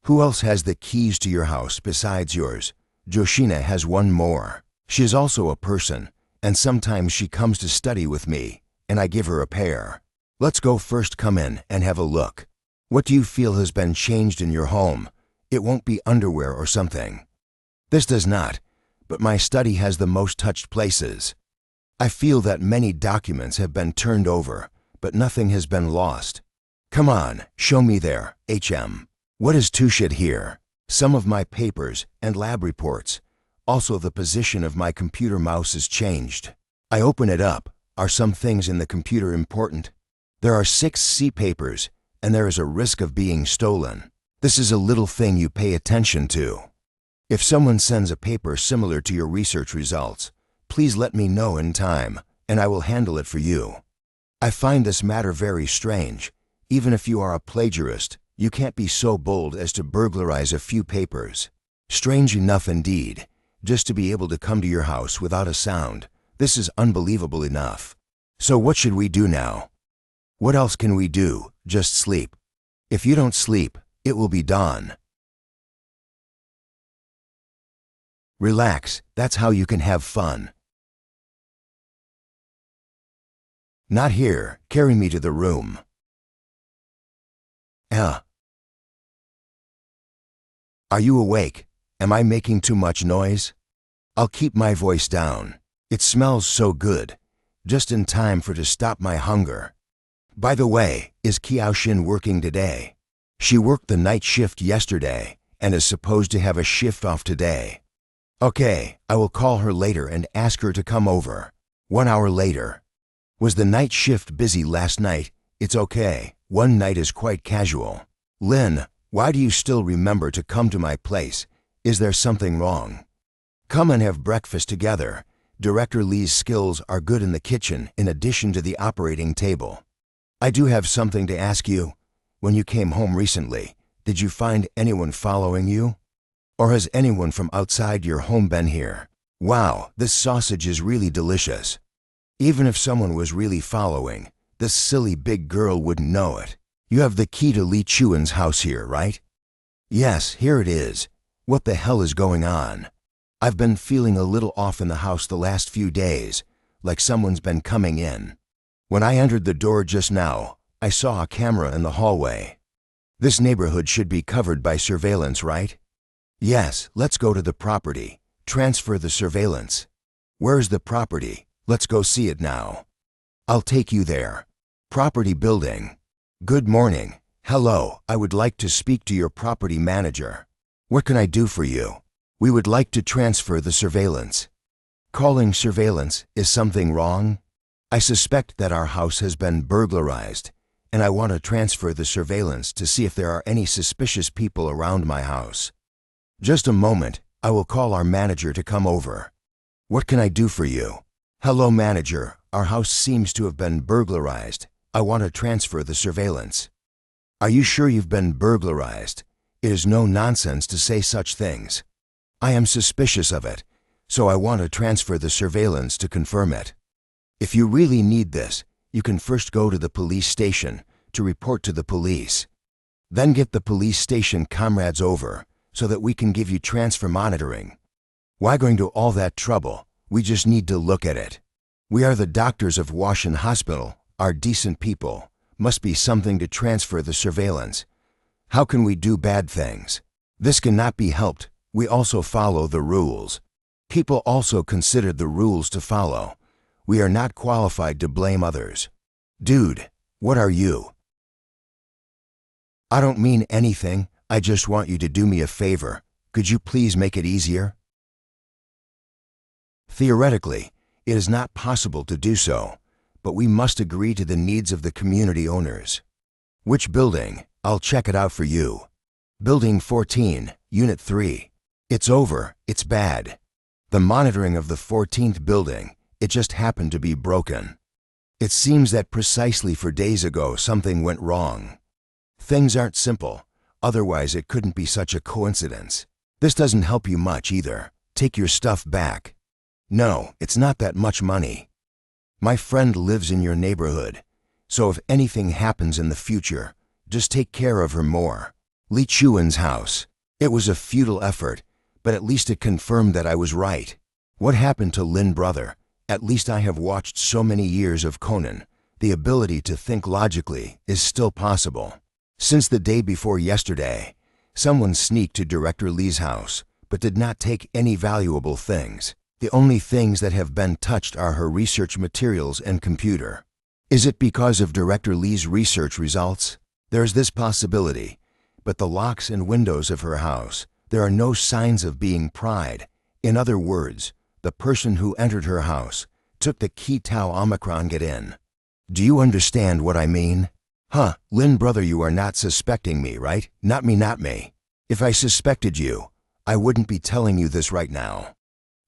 Who else has the keys to your house besides yours? Joshina has one more. She is also a person, and sometimes she comes to study with me, and I give her a pair. Let's go first. Come in and have a look. What do you feel has been changed in your home? It won't be underwear or something. This does not, but my study has the most touched places. I feel that many documents have been turned over, but nothing has been lost. Come on, show me there, HM. What is to shit here? Some of my papers and lab reports. Also, the position of my computer mouse is changed. I open it up. Are some things in the computer important? There are 6 C papers, and there is a risk of being stolen. This is a little thing you pay attention to. If someone sends a paper similar to your research results, please let me know in time, and I will handle it for you. I find this matter very strange. Even if you are a plagiarist, you can't be so bold as to burglarize a few papers. Strange enough indeed, just to be able to come to your house without a sound. This is unbelievable enough. So what should we do now? What else can we do? Just sleep. If you don't sleep, it will be dawn. Relax, that's how you can have fun. Not here, carry me to the room. Are you awake? Am I making too much noise? I'll keep my voice down. It smells so good. Just in time to stop my hunger. By the way, is Kiaoshin working today? She worked the night shift yesterday and is supposed to have a shift off today. Okay, I will call her later and ask her to come over. 1 hour later. Was the night shift busy last night? It's okay. One night is quite casual. Lynn, why do you still remember to come to my place? Is there something wrong? Come and have breakfast together. Director Lee's skills are good in the kitchen in addition to the operating table. I do have something to ask you. When you came home recently, did you find anyone following you? Or has anyone from outside your home been here? Wow, this sausage is really delicious. Even if someone was really following, this silly big girl wouldn't know it. You have the key to Li Chuan's house here, right? Yes, here it is. What the hell is going on? I've been feeling a little off in the house the last few days, like someone's been coming in. When I entered the door just now, I saw a camera in the hallway. This neighborhood should be covered by surveillance, right? Yes, let's go to the property. Transfer the surveillance. Where's the property? Let's go see it now. I'll take you there. Property building. Good morning. Hello, I would like to speak to your property manager. What can I do for you? We would like to transfer the surveillance. Calling surveillance, is something wrong? I suspect that our house has been burglarized, and I want to transfer the surveillance to see if there are any suspicious people around my house. Just a moment, I will call our manager to come over. What can I do for you? Hello, manager. Our house seems to have been burglarized. I want to transfer the surveillance. Are you sure you've been burglarized? It is no nonsense to say such things. I am suspicious of it, so I want to transfer the surveillance to confirm it. If you really need this, you can first go to the police station to report to the police. Then get the police station comrades over so that we can give you transfer monitoring. Why going to all that trouble? We just need to look at it. We are the doctors of Washin Hospital, are decent people. Must be something to transfer the surveillance. How can we do bad things? This cannot be helped. We also follow the rules. People also consider the rules to follow. We are not qualified to blame others. Dude, what are you? I don't mean anything. I just want you to do me a favor. Could you please make it easier? Theoretically, it is not possible to do so, but we must agree to the needs of the community owners. Which building? I'll check it out for you. Building 14, Unit 3. It's over. It's bad. The monitoring of the 14th building, it just happened to be broken. It seems that precisely 4 days ago something went wrong. Things aren't simple, otherwise it couldn't be such a coincidence. This doesn't help you much either. Take your stuff back. No, it's not that much money. My friend lives in your neighborhood. So if anything happens in the future, just take care of her more. Li Chuan's house. It was a futile effort, but at least it confirmed that I was right. What happened to Lin brother? At least I have watched so many years of Conan. The ability to think logically is still possible. Since the day before yesterday, someone sneaked to Director Li's house, but did not take any valuable things. The only things that have been touched are her research materials and computer. Is it because of Director Li's research results? There is this possibility, but the locks and windows of her house, there are no signs of being pried. In other words, the person who entered her house took the key Tau Omicron get in. Do you understand what I mean? Lin brother, you are not suspecting me, right? Not me. If I suspected you, I wouldn't be telling you this right now.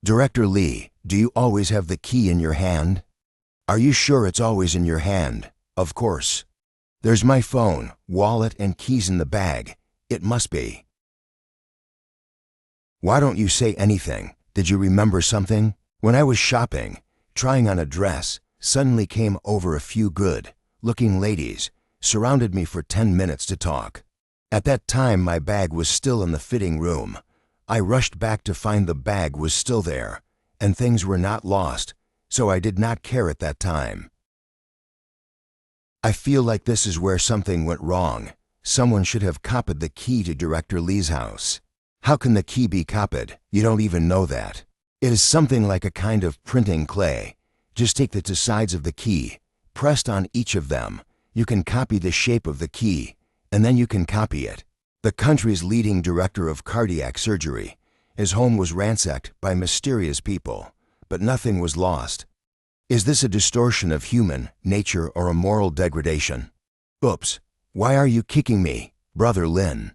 Director Li, do you always have the key in your hand? Are you sure it's always in your hand? Of course. There's my phone, wallet, and keys in the bag. It must be. Why don't you say anything? Did you remember something? When I was shopping, trying on a dress, suddenly came over a few good-looking ladies, surrounded me for 10 minutes to talk. At that time, my bag was still in the fitting room. I rushed back to find the bag was still there, and things were not lost, so I did not care at that time. I feel like this is where something went wrong. Someone should have copied the key to Director Li's house. How can the key be copied? You don't even know that. It is something like a kind of printing clay. Just take the two sides of the key, pressed on each of them. You can copy the shape of the key, and then you can copy it. The country's leading director of cardiac surgery. His home was ransacked by mysterious people, but nothing was lost. Is this a distortion of human nature or a moral degradation? Oops, why are you kicking me, Brother Lin?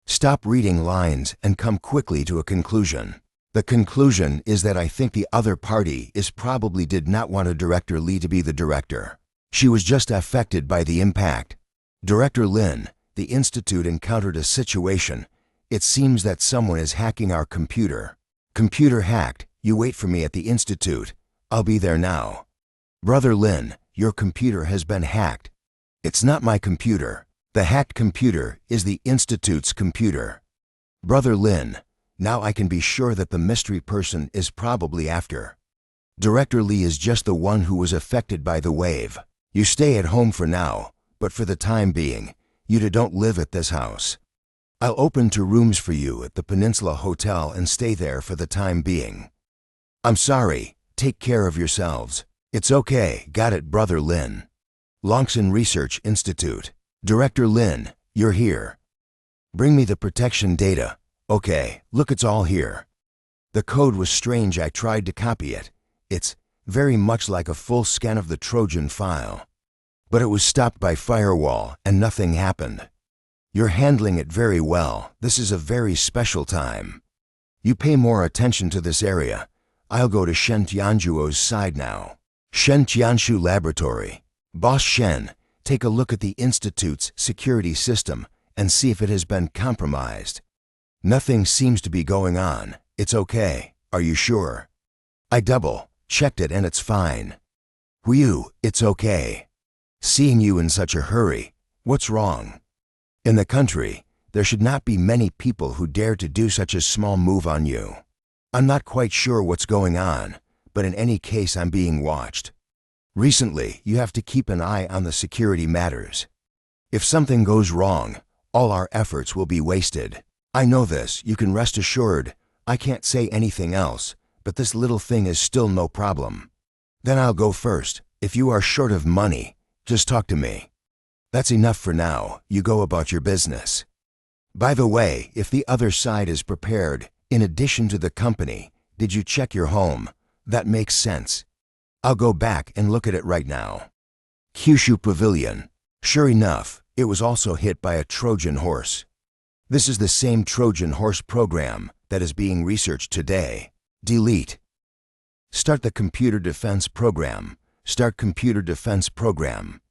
Stop reading lines and come quickly to a conclusion. The conclusion is that I think the other party probably did not want Director Li to be the director. She was just affected by the impact. Director Lin, the Institute encountered a situation. It seems that someone is hacking our computer. Computer hacked. You wait for me at the Institute. I'll be there now. Brother Lin, your computer has been hacked. It's not my computer. The hacked computer is the Institute's computer. Brother Lin, now I can be sure that the mystery person is probably after. Director Li is just the one who was affected by the wave. You stay at home for now, but for the time being, you don't live at this house. I'll open 2 rooms for you at the Peninsula Hotel and stay there for the time being. I'm sorry, take care of yourselves. It's okay, got it, Brother Lin. Longson Research Institute. Director Lin, you're here. Bring me the protection data. Okay, look, it's all here. The code was strange. I tried to copy it. It's very much like a full scan of the Trojan file. But it was stopped by firewall and nothing happened. You're handling it very well. This is a very special time. You pay more attention to this area. I'll go to Shen Tianzhuo's side now. Shen Tianzhu Laboratory. Boss Shen, take a look at the Institute's security system and see if it has been compromised. Nothing seems to be going on. It's okay. Are you sure? I double-checked it and it's fine. Ryu, it's okay. Seeing you in such a hurry, what's wrong? In the country, there should not be many people who dare to do such a small move on you. I'm not quite sure what's going on, but in any case I'm being watched. Recently, you have to keep an eye on the security matters. If something goes wrong, all our efforts will be wasted. I know this, you can rest assured. I can't say anything else, but this little thing is still no problem. Then I'll go first. If you are short of money, just talk to me. That's enough for now. You go about your business. By the way, if the other side is prepared, in addition to the company, did you check your home? That makes sense. I'll go back and look at it right now. Kyushu Pavilion. Sure enough, it was also hit by a Trojan horse. This is the same Trojan horse program that is being researched today. Delete. Start the computer defense program. Start computer defense program.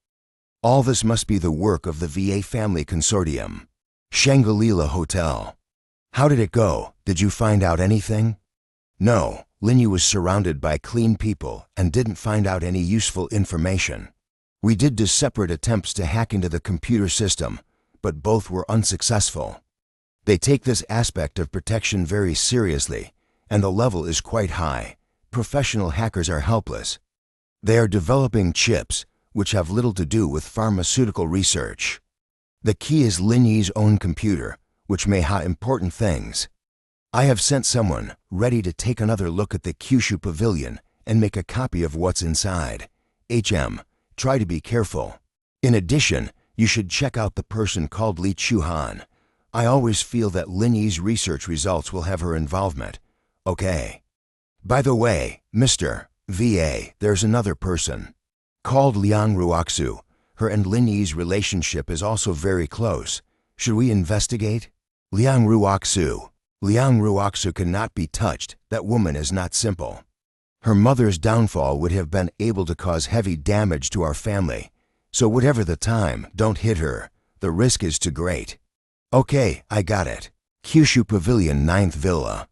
All this must be the work of the VA Family Consortium. Shangri-La Hotel. How did it go? Did you find out anything? No, Linyu was surrounded by clean people and didn't find out any useful information. We did separate attempts to hack into the computer system, but both were unsuccessful. They take this aspect of protection very seriously, and the level is quite high. Professional hackers are helpless. They are developing chips, which have little to do with pharmaceutical research. The key is Lin Yi's own computer, which may hide important things. I have sent someone ready to take another look at the Kyushu Pavilion and make a copy of what's inside. Try to be careful. In addition, you should check out the person called Li Chuhan. I always feel that Lin Yi's research results will have her involvement. Okay. By the way, Mr. VA, there's another person called Liang Ruoxu. Her and Lin Yi's relationship is also very close. Should we investigate? Liang Ruoxu. Liang Ruoxu cannot be touched. That woman is not simple. Her mother's downfall would have been able to cause heavy damage to our family. So whatever the time, don't hit her. The risk is too great. Okay, I got it. Kyushu Pavilion 9th Villa.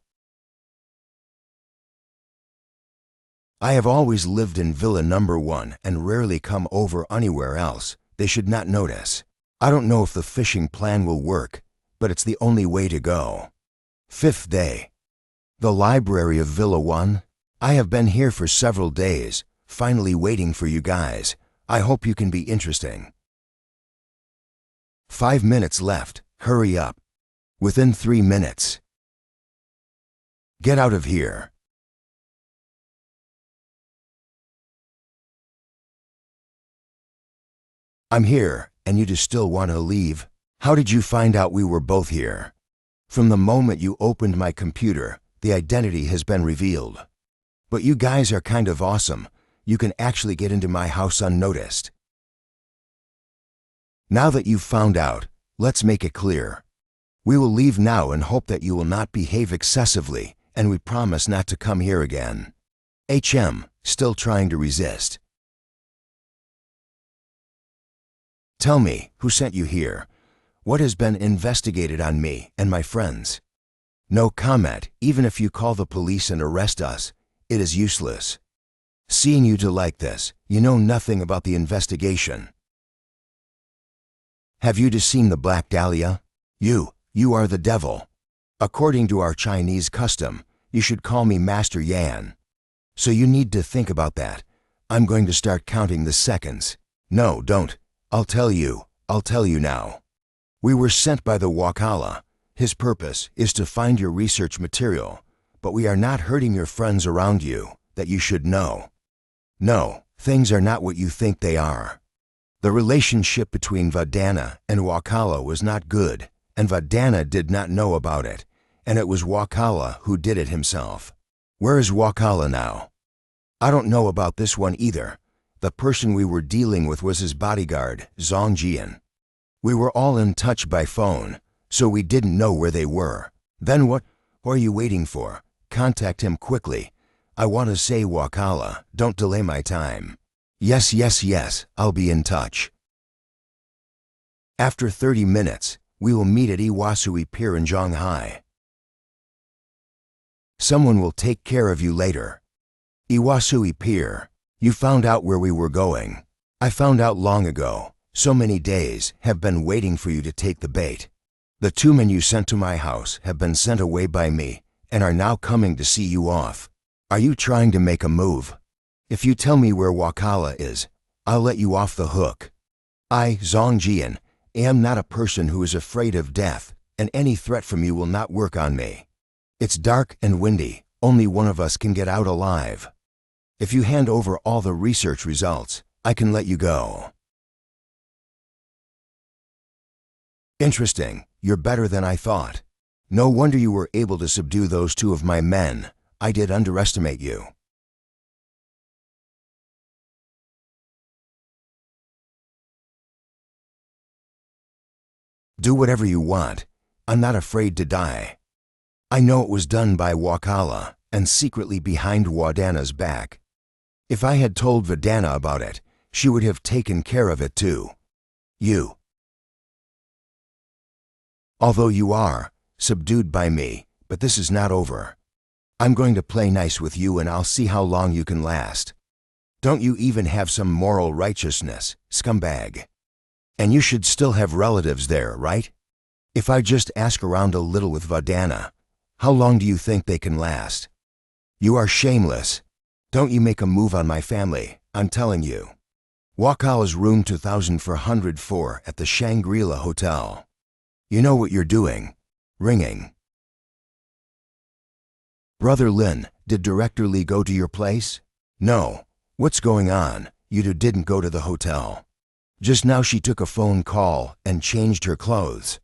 I have always lived in Villa number 1 and rarely come over anywhere else. They should not notice. I don't know if the fishing plan will work, but it's the only way to go. 5th day. The library of Villa 1. I have been here for several days, finally waiting for you guys. I hope you can be interesting. 5 minutes left. Hurry up. Within 3 minutes. Get out of here. I'm here, and you just still want to leave? How did you find out we were both here? From the moment you opened my computer, the identity has been revealed. But you guys are kind of awesome. You can actually get into my house unnoticed. Now that you've found out, let's make it clear. We will leave now and hope that you will not behave excessively, and we promise not to come here again. Still trying to resist. Tell me, who sent you here? What has been investigated on me and my friends? No comment. Even if you call the police and arrest us, it is useless. Seeing you two like this, you know nothing about the investigation. Have you just seen the Black Dahlia? You are the devil. According to our Chinese custom, you should call me Master Yan. So you need to think about that. I'm going to start counting the seconds. No, don't. I'll tell you now. We were sent by the Wakala. His purpose is to find your research material, but we are not hurting your friends around you, that you should know. No, things are not what you think they are. The relationship between Vadana and Wakala was not good, and Vadana did not know about it, and it was Wakala who did it himself. Where is Wakala now? I don't know about this one either. The person we were dealing with was his bodyguard, Zongjian. We were all in touch by phone, so we didn't know where they were. Then what are you waiting for? Contact him quickly. I want to say Wakala, don't delay my time. Yes, I'll be in touch. After 30 minutes, we will meet at Iwasui Pier in Shanghai. Someone will take care of you later. Iwasui Pier. You found out where we were going. I found out long ago. So many days have been waiting for you to take the bait. The 2 men you sent to my house have been sent away by me and are now coming to see you off. Are you trying to make a move? If you tell me where Wakala is, I'll let you off the hook. I, Zongjian, am not a person who is afraid of death, and any threat from you will not work on me. It's dark and windy. Only one of us can get out alive. If you hand over all the research results, I can let you go. Interesting. You're better than I thought. No wonder you were able to subdue those 2 of my men. I did underestimate you. Do whatever you want. I'm not afraid to die. I know it was done by Wakala and secretly behind Wadana's back. If I had told Vadana about it, she would have taken care of it too. Although you are subdued by me, but this is not over. I'm going to play nice with you and I'll see how long you can last. Don't you even have some moral righteousness, scumbag? And you should still have relatives there, right? If I just ask around a little with Vadana, how long do you think they can last? You are shameless. Don't you make a move on my family, I'm telling you. Wakala's room 2404 at the Shangri-La Hotel. You know what you're doing. Ringing. Brother Lin, did Director Lee go to your place? No. What's going on? You two didn't go to the hotel. Just now she took a phone call and changed her clothes.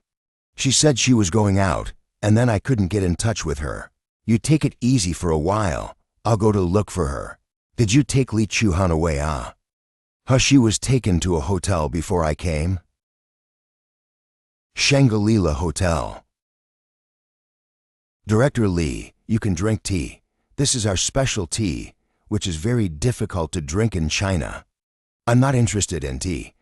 She said she was going out, and then I couldn't get in touch with her. You take it easy for a while. I'll go to look for her. Did you take Li Chuhan away, ah? She was taken to a hotel before I came. Shangri-La Hotel. Director Lee, you can drink tea. This is our special tea, which is very difficult to drink in China. I'm not interested in tea.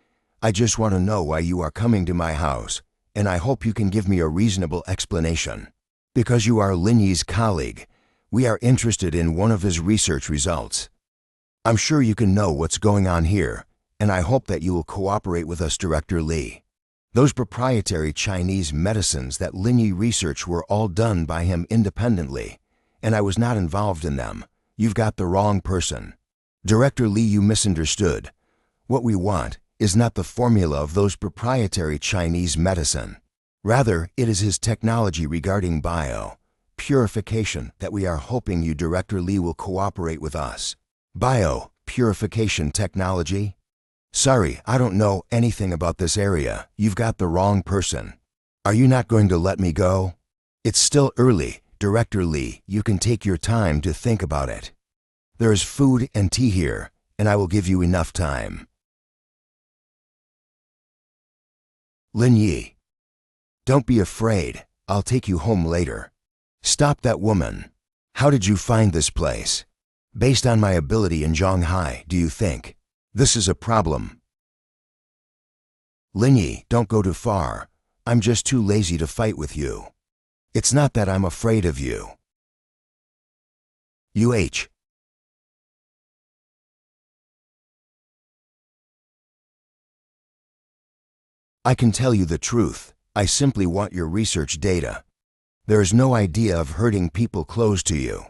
I just want to know why you are coming to my house, and I hope you can give me a reasonable explanation. Because you are Lin Yi's colleague, we are interested in one of his research results. I'm sure you can know what's going on here, and I hope that you will cooperate with us, Director Lee. Those proprietary Chinese medicines that Lin Yi researched were all done by him independently, and I was not involved in them. You've got the wrong person. Director Lee, you misunderstood. What we want is not the formula of those proprietary Chinese medicine. Rather, it is his technology regarding bio-purification that we are hoping you, Director Lee, will cooperate with us. Bio-purification technology? Sorry, I don't know anything about this area. You've got the wrong person. Are you not going to let me go? It's still early, Director Lee. You can take your time to think about it. There is food and tea here, and I will give you enough time. Lin Yi. Don't be afraid. I'll take you home later. Stop that woman. How did you find this place? Based on my ability in Zhonghai, do you think this is a problem? Lin Yi, don't go too far. I'm just too lazy to fight with you. It's not that I'm afraid of you. I can tell you the truth. I simply want your research data. There is no idea of hurting people close to you.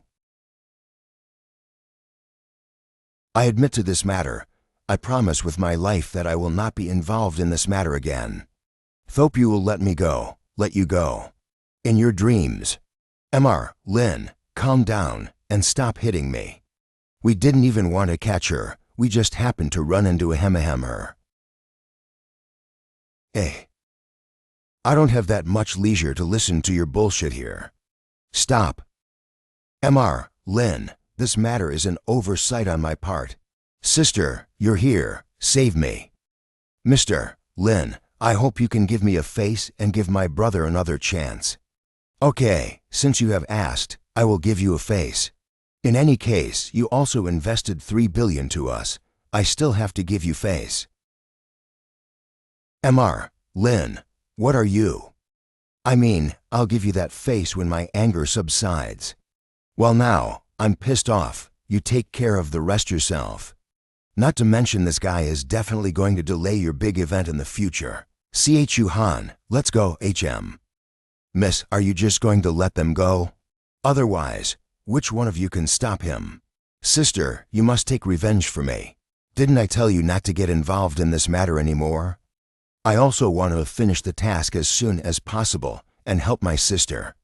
I admit to this matter. I promise with my life that I will not be involved in this matter again. Hope you will let me go, let you go. In your dreams. Mr. Lin, calm down and stop hitting me. We didn't even want to catch her. We just happened to run into a her. Hey. I don't have that much leisure to listen to your bullshit here. Stop. Mr. Lin, this matter is an oversight on my part. Sister, you're here. Save me. Mr. Lin, I hope you can give me a face and give my brother another chance. Okay, since you have asked, I will give you a face. In any case, you also invested 3 billion to us. I still have to give you face. Mr. Lin, what are you? I mean, I'll give you that face when my anger subsides. Well now, I'm pissed off. You take care of the rest yourself. Not to mention this guy is definitely going to delay your big event in the future. Chu Han, let's go, HM. Miss, are you just going to let them go? Otherwise, which one of you can stop him? Sister, you must take revenge for me. Didn't I tell you not to get involved in this matter anymore? I also want to finish the task as soon as possible and help my sister.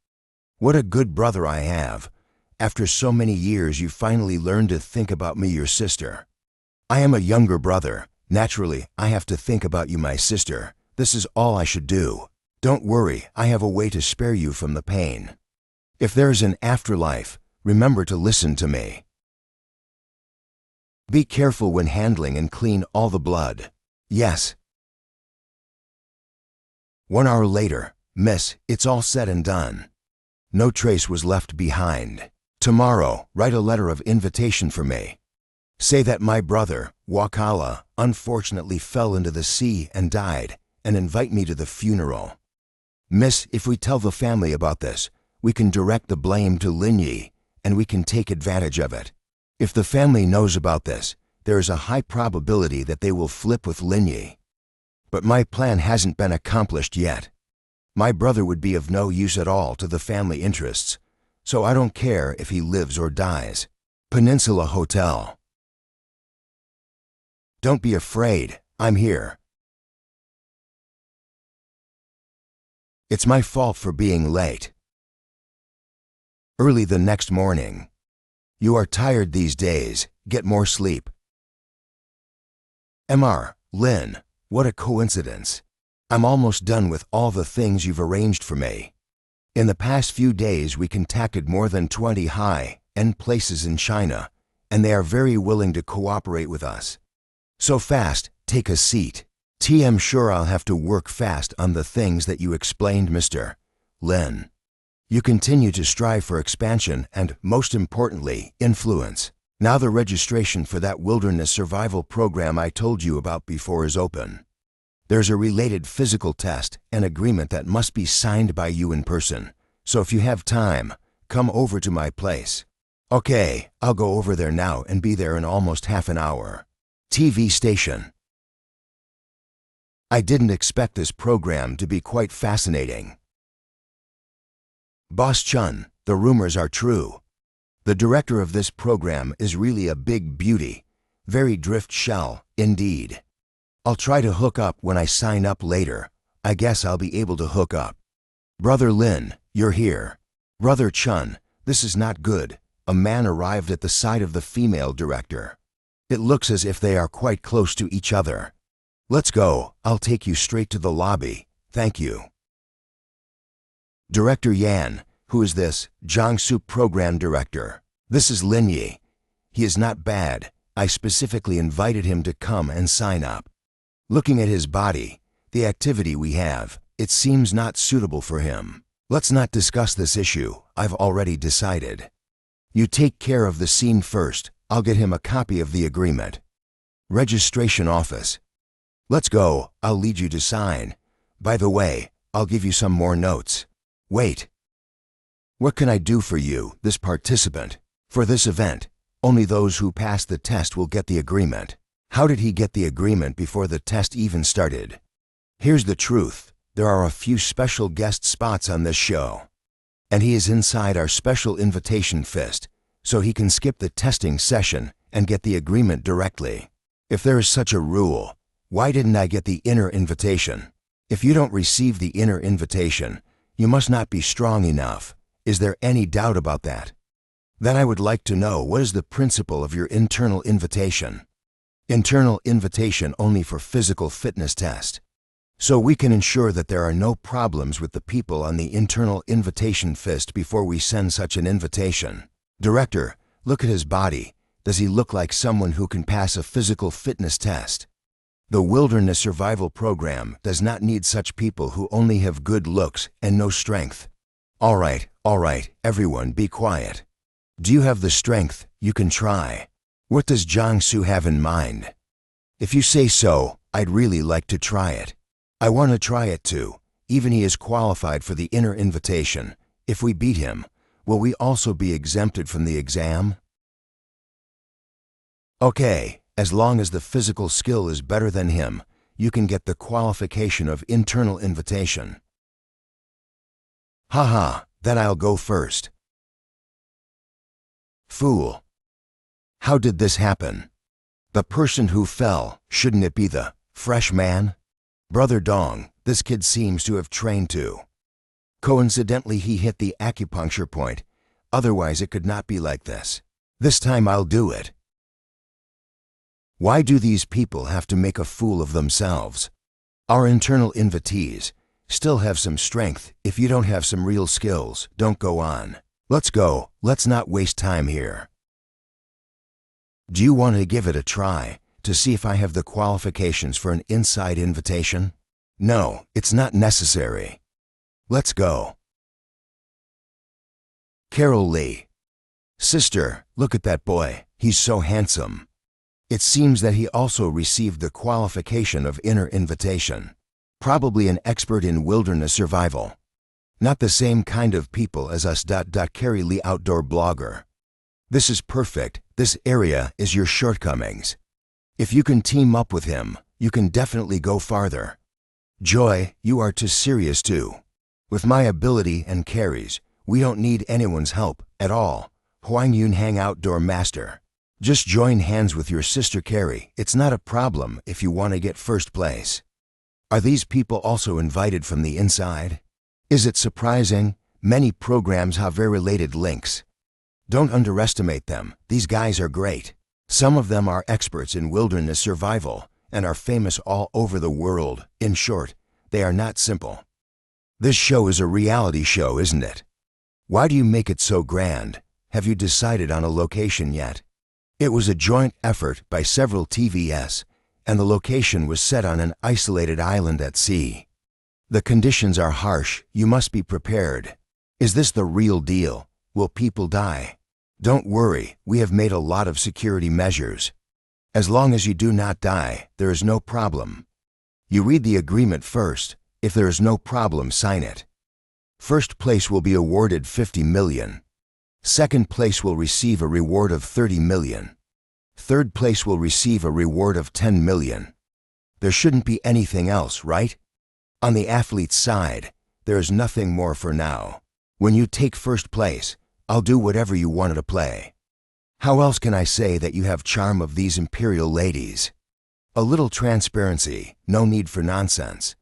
What a good brother I have. After so many years, you finally learned to think about me, your sister. I am a younger brother. Naturally, I have to think about you, my sister. This is all I should do. Don't worry, I have a way to spare you from the pain. If there is an afterlife, remember to listen to me. Be careful when handling and clean all the blood. Yes. 1 hour later, Miss, it's all said and done. No trace was left behind. Tomorrow, write a letter of invitation for me. Say that my brother, Wakala, unfortunately fell into the sea and died, and invite me to the funeral. Miss, if we tell the family about this, we can direct the blame to Lin Yi, and we can take advantage of it. If the family knows about this, there is a high probability that they will flip with Linyi. But my plan hasn't been accomplished yet. My brother would be of no use at all to the family interests, so I don't care if he lives or dies. Peninsula Hotel. Don't be afraid, I'm here. It's my fault for being late. Early the next morning. You are tired these days, get more sleep. Mr. Lin, what a coincidence. I'm almost done with all the things you've arranged for me. In the past few days we contacted more than 20 high-end places in China, and they are very willing to cooperate with us. So fast, take a seat. I'm sure I'll have to work fast on the things that you explained, Mr. Lin. You continue to strive for expansion and, most importantly, influence. Now the registration for that wilderness survival program I told you about before is open. There's a related physical test and agreement that must be signed by you in person, so if you have time, come over to my place. Okay, I'll go over there now and be there in almost half an hour. TV station. I didn't expect this program to be quite fascinating. Boss Chun, the rumors are true. The director of this program is really a big beauty, very drift shell, indeed. I'll try to hook up when I sign up later. I guess I'll be able to hook up. Brother Lin, you're here. Brother Chun, this is not good. A man arrived at the side of the female director. It looks as if they are quite close to each other. Let's go, I'll take you straight to the lobby. Thank you. Director Yan, who is this? Jiangsu Program Director. This is Linyi. He is not bad. I specifically invited him to come and sign up. Looking at his body, the activity we have, it seems not suitable for him. Let's not discuss this issue. I've already decided. You take care of the scene first. I'll get him a copy of the agreement. Registration office. Let's go. I'll lead you to sign. By the way, I'll give you some more notes. Wait. What can I do for you, this participant? For this event, only those who pass the test will get the agreement. How did he get the agreement before the test even started? Here's the truth. There are a few special guest spots on this show. And he is inside our special invitation fist, so he can skip the testing session and get the agreement directly. If there is such a rule, why didn't I get the inner invitation? If you don't receive the inner invitation, you must not be strong enough. Is there any doubt about that? Then I would like to know what is the principle of your internal invitation. Internal invitation only for physical fitness test. So we can ensure that there are no problems with the people on the internal invitation fist before we send such an invitation. Director, look at his body. Does he look like someone who can pass a physical fitness test? The wilderness survival program does not need such people who only have good looks and no strength. All right, everyone be quiet. Do you have the strength? You can try. What does Jiangsu have in mind? If you say so, I'd really like to try it. I want to try it too. Even he is qualified for the inner invitation. If we beat him, will we also be exempted from the exam? Okay, as long as the physical skill is better than him, you can get the qualification of internal invitation. Haha, then I'll go first. Fool. How did this happen? The person who fell, shouldn't it be the fresh man? Brother Dong, this kid seems to have trained too. Coincidentally, he hit the acupuncture point. Otherwise, it could not be like this. This time I'll do it. Why do these people have to make a fool of themselves? Our internal invitees still have some strength. If you don't have some real skills, don't go on. Let's go. Let's not waste time here. Do you want to give it a try to see if I have the qualifications for an inside invitation? No, it's not necessary. Let's go. Carol Lee. Sister, look at that boy. He's so handsome. It seems that he also received the qualification of inner invitation. Probably an expert in wilderness survival. Not the same kind of people as us. Carrie Lee, outdoor blogger. This is perfect. This area is your shortcomings. If you can team up with him, you can definitely go farther. Joy, you are too serious too. With my ability and carries, we don't need anyone's help at all. Huang Yunhang Outdoor Master. Just join hands with your sister Carrie. It's not a problem if you want to get first place. Are these people also invited from the inside? Is it surprising? Many programs have very related links. Don't underestimate them. These guys are great. Some of them are experts in wilderness survival and are famous all over the world. In short, they are not simple. This show is a reality show, isn't it? Why do you make it so grand? Have you decided on a location yet? It was a joint effort by several TVS, and the location was set on an isolated island at sea. The conditions are harsh. You must be prepared. Is this the real deal? Will people die? Don't worry, we have made a lot of security measures. As long as you do not die, there is no problem. You read the agreement first. If there is no problem, sign it. First place will be awarded 50 million. Second place will receive a reward of 30 million. Third place will receive a reward of 10 million. There shouldn't be anything else, right? On the athlete's side, there is nothing more for now. When you take first place, I'll do whatever you wanted to play. How else can I say that you have charm of these imperial ladies? A little transparency, no need for nonsense.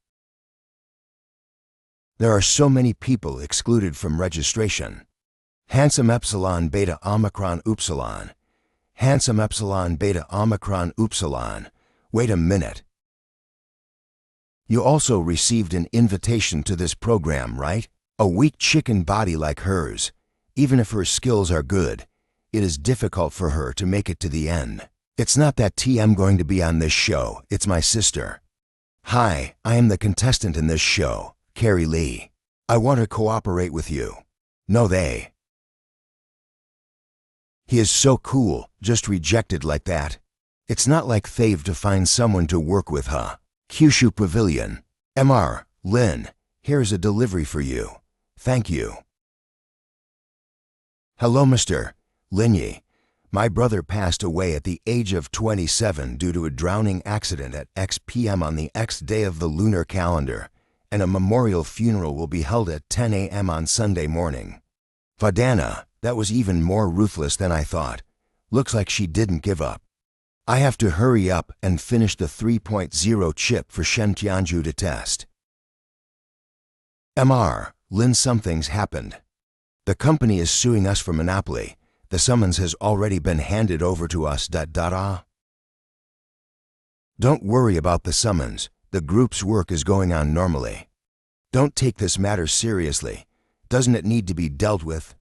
There are so many people excluded from registration. Handsome Epsilon Beta Omicron Upsilon. Handsome Epsilon Beta Omicron Upsilon. Wait a minute. You also received an invitation to this program, right? A weak chicken body like hers. Even if her skills are good, it is difficult for her to make it to the end. It's not that TM going to be on this show, it's my sister. Hi, I am the contestant in this show, Carrie Lee. I want to cooperate with you. No, they. He is so cool, just rejected like that. It's not like they've to find someone to work with, huh? Kyushu Pavilion. MR, Lin, here's a delivery for you. Thank you. Hello, Mr. Linyi. My brother passed away at the age of 27 due to a drowning accident at X p.m. on the X day of the lunar calendar, and a memorial funeral will be held at 10 a.m. on Sunday morning. Vadana, that was even more ruthless than I thought. Looks like she didn't give up. I have to hurry up and finish the 3.0 chip for Shen Tianju to test. MR, Lin, something's happened. The company is suing us for monopoly. The summons has already been handed over to us. Don't worry about the summons. The group's work is going on normally. Don't take this matter seriously. Doesn't it need to be dealt with?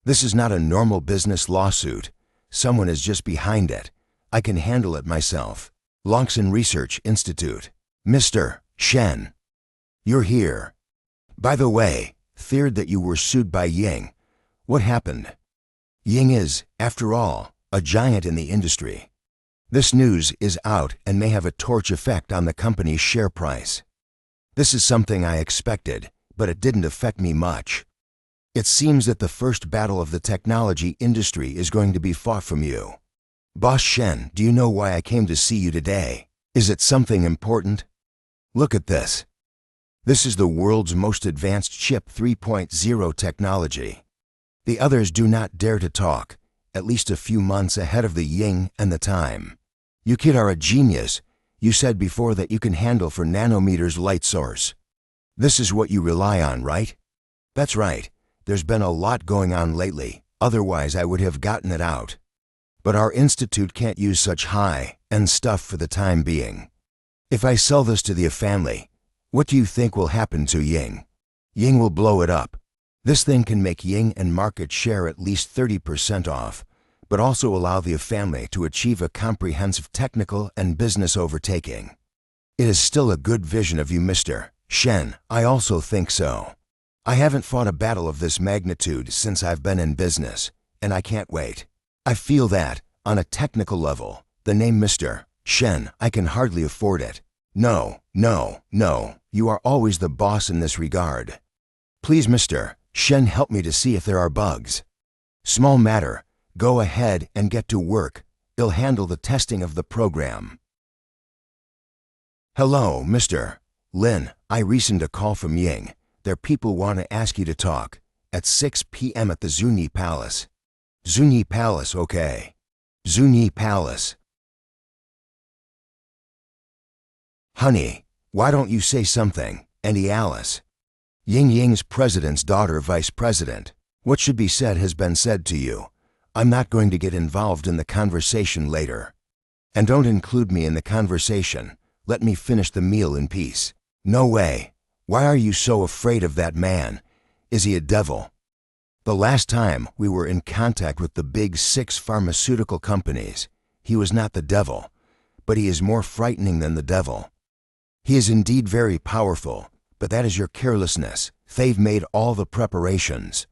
This is not a normal business lawsuit. Someone is just behind it. I can handle it myself. Longson Research Institute. Mr. Shen. You're here. By the way, feared that you were sued by Ying. What happened? Ying is, after all, a giant in the industry. This news is out and may have a torch effect on the company's share price. This is something I expected, but it didn't affect me much. It seems that the first battle of the technology industry is going to be fought from you. Boss Shen, do you know why I came to see you today? Is it something important? Look at this. This is the world's most advanced chip 3.0 technology. The others do not dare to talk, at least a few months ahead of the Ying and the time. You kid are a genius. You said before that you can handle for nanometers light source. This is what you rely on, right? That's right. There's been a lot going on lately, otherwise I would have gotten it out. But our institute can't use such high-end stuff for the time being. If I sell this to the family, what do you think will happen to Ying? Ying will blow it up. This thing can make Ying and market share at least 30% off, but also allow the family to achieve a comprehensive technical and business overtaking. It is still a good vision of you, Mr. Shen. I also think so. I haven't fought a battle of this magnitude since I've been in business, and I can't wait. I feel that, on a technical level, the name Mr. Shen, I can hardly afford it. No, you are always the boss in this regard. Please, Mr. Shen, help me to see if there are bugs. Small matter, go ahead and get to work. I'll handle the testing of the program. Hello, Mr. Lin. I received a call from Ying. Their people want to ask you to talk at 6 p.m. at the Zunyi Palace. Zunyi Palace, okay. Zunyi Palace. Honey, why don't you say something? Andy Alice. Ying's president's daughter, vice president. What should be said has been said to you. I'm not going to get involved in the conversation later. And don't include me in the conversation. Let me finish the meal in peace. No way. Why are you so afraid of that man? Is he a devil? The last time we were in contact with the big 6 pharmaceutical companies, he was not the devil, but he is more frightening than the devil. He is indeed very powerful, but that is your carelessness. They've made all the preparations.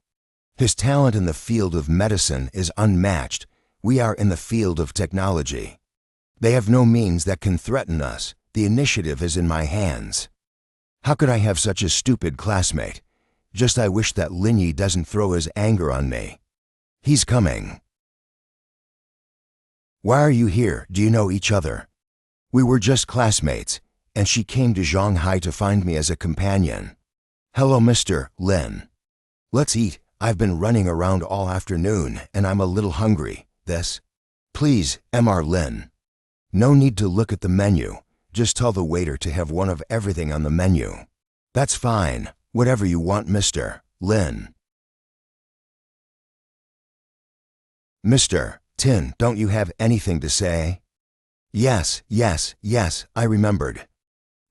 His talent in the field of medicine is unmatched. We are in the field of technology. They have no means that can threaten us. The initiative is in my hands. How could I have such a stupid classmate? Just I wish that Linyi doesn't throw his anger on me. He's coming. Why are you here? Do you know each other? We were just classmates, and she came to Shanghai to find me as a companion. Hello, Mr. Lin. Let's eat. I've been running around all afternoon, and I'm a little hungry. This? Please, Mr. Lin. No need to look at the menu. Just tell the waiter to have one of everything on the menu. That's fine. Whatever you want, Mr. Lin. Mr. Tin, don't you have anything to say? Yes, I remembered.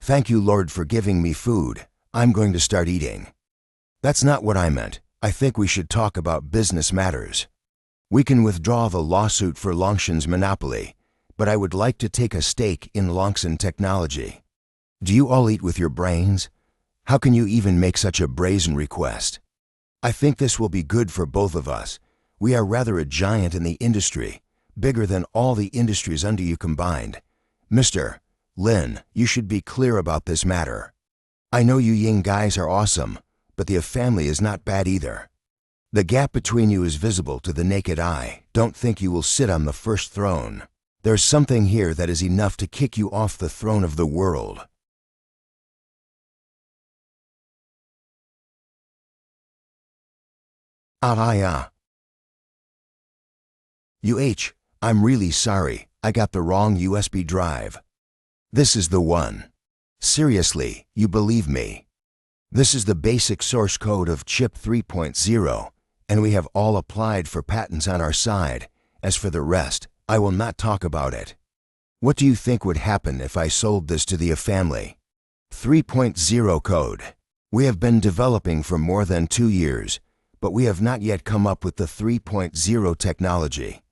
Thank you, Lord, for giving me food. I'm going to start eating. That's not what I meant. I think we should talk about business matters. We can withdraw the lawsuit for Longshan's monopoly, but I would like to take a stake in Longshan Technology. Do you all eat with your brains? How can you even make such a brazen request? I think this will be good for both of us. We are rather a giant in the industry, bigger than all the industries under you combined. Mr. Lin, you should be clear about this matter. I know you Ying guys are awesome, but the family is not bad either. The gap between you is visible to the naked eye. Don't think you will sit on the first throne. There's something here that is enough to kick you off the throne of the world. I'm really sorry. I got the wrong USB drive. This is the one. Seriously, you believe me? This is the basic source code of chip 3.0, and we have all applied for patents on our side. As for the rest, I will not talk about it. What do you think would happen if I sold this to the family? 3.0 code. We have been developing for more than 2 years, but we have not yet come up with the 3.0 technology.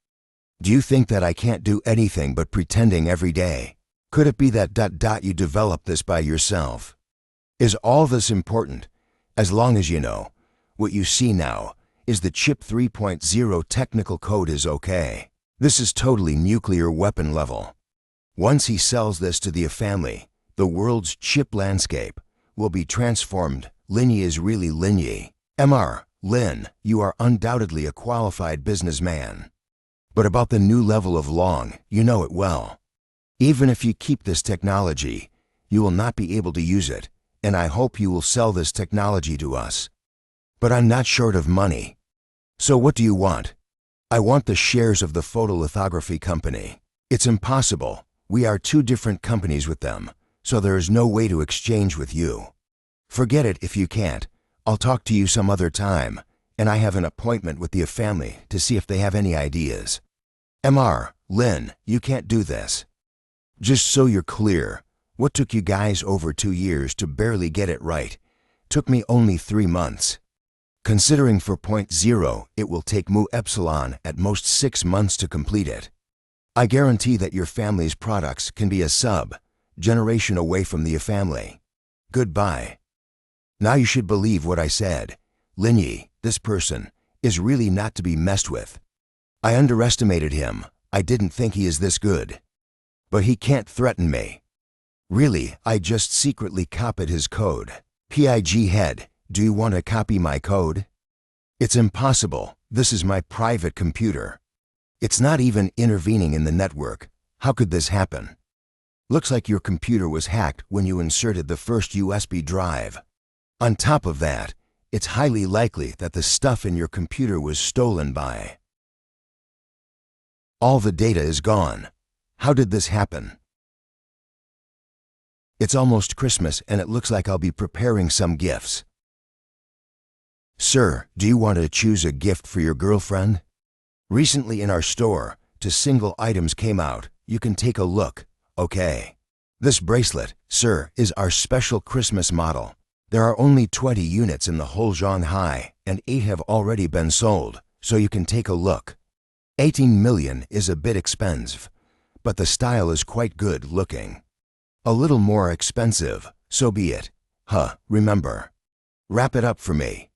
Do you think that I can't do anything but pretending every day? Could it be that you developed this by yourself? Is all this important? As long as you know, what you see now is the chip 3.0 technical code is okay. This is totally nuclear weapon level. Once he sells this to the family, the world's chip landscape will be transformed. Linyi is really Linyi. Mr. Lin, you are undoubtedly a qualified businessman. But about the new level of Long, you know it well. Even if you keep this technology, you will not be able to use it, and I hope you will sell this technology to us. But I'm not short of money. So what do you want? I want the shares of the photolithography company. It's impossible. We are 2 different companies with them, so there is no way to exchange with you. Forget it if you can't. I'll talk to you some other time, and I have an appointment with the family to see if they have any ideas. Mr. Lin, you can't do this. Just so you're clear, what took you guys over 2 years to barely get it right? Took me only 3 months. Considering for .0, it will take mu epsilon at most 6 months to complete it. I guarantee that your family's products can be a sub-generation away from the family. Goodbye. Now you should believe what I said. Linyi, this person, is really not to be messed with. I underestimated him. I didn't think he is this good. But he can't threaten me. Really, I just secretly copied his code. PIG head, do you want to copy my code? It's impossible. This is my private computer. It's not even intervening in the network. How could this happen? Looks like your computer was hacked when you inserted the first USB drive. On top of that, it's highly likely that the stuff in your computer was stolen by. All the data is gone. How did this happen? It's almost Christmas and it looks like I'll be preparing some gifts. Sir, do you want to choose a gift for your girlfriend? Recently in our store, two single items came out. You can take a look, okay? This bracelet, sir, is our special Christmas model. There are only 20 units in the whole Shanghai and 8 have already been sold, so you can take a look. 18 million is a bit expensive, but the style is quite good looking. A little more expensive, so be it. Remember. Wrap it up for me.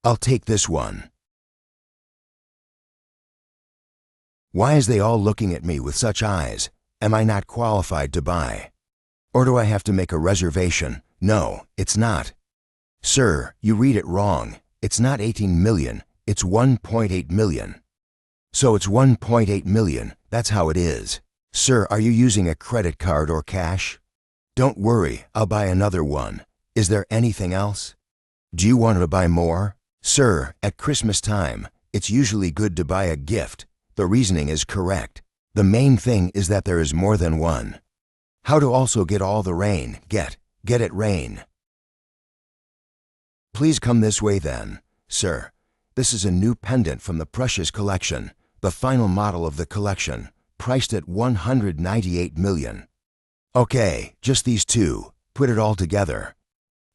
I'll take this one. Why is they all looking at me with such eyes? Am I not qualified to buy? Or do I have to make a reservation? No, it's not. Sir, you read it wrong. It's not 18 million, it's 1.8 million. So it's 1.8 million, that's how it is. Sir, are you using a credit card or cash? Don't worry, I'll buy another one. Is there anything else? Do you want to buy more? Sir, at Christmas time, it's usually good to buy a gift. The reasoning is correct. The main thing is that there is more than one. How to also get all the rain, get it rain. Please come this way then. Sir, this is a new pendant from the Precious Collection, the final model of the collection, priced at 198 million. Okay, just these two. Put it all together.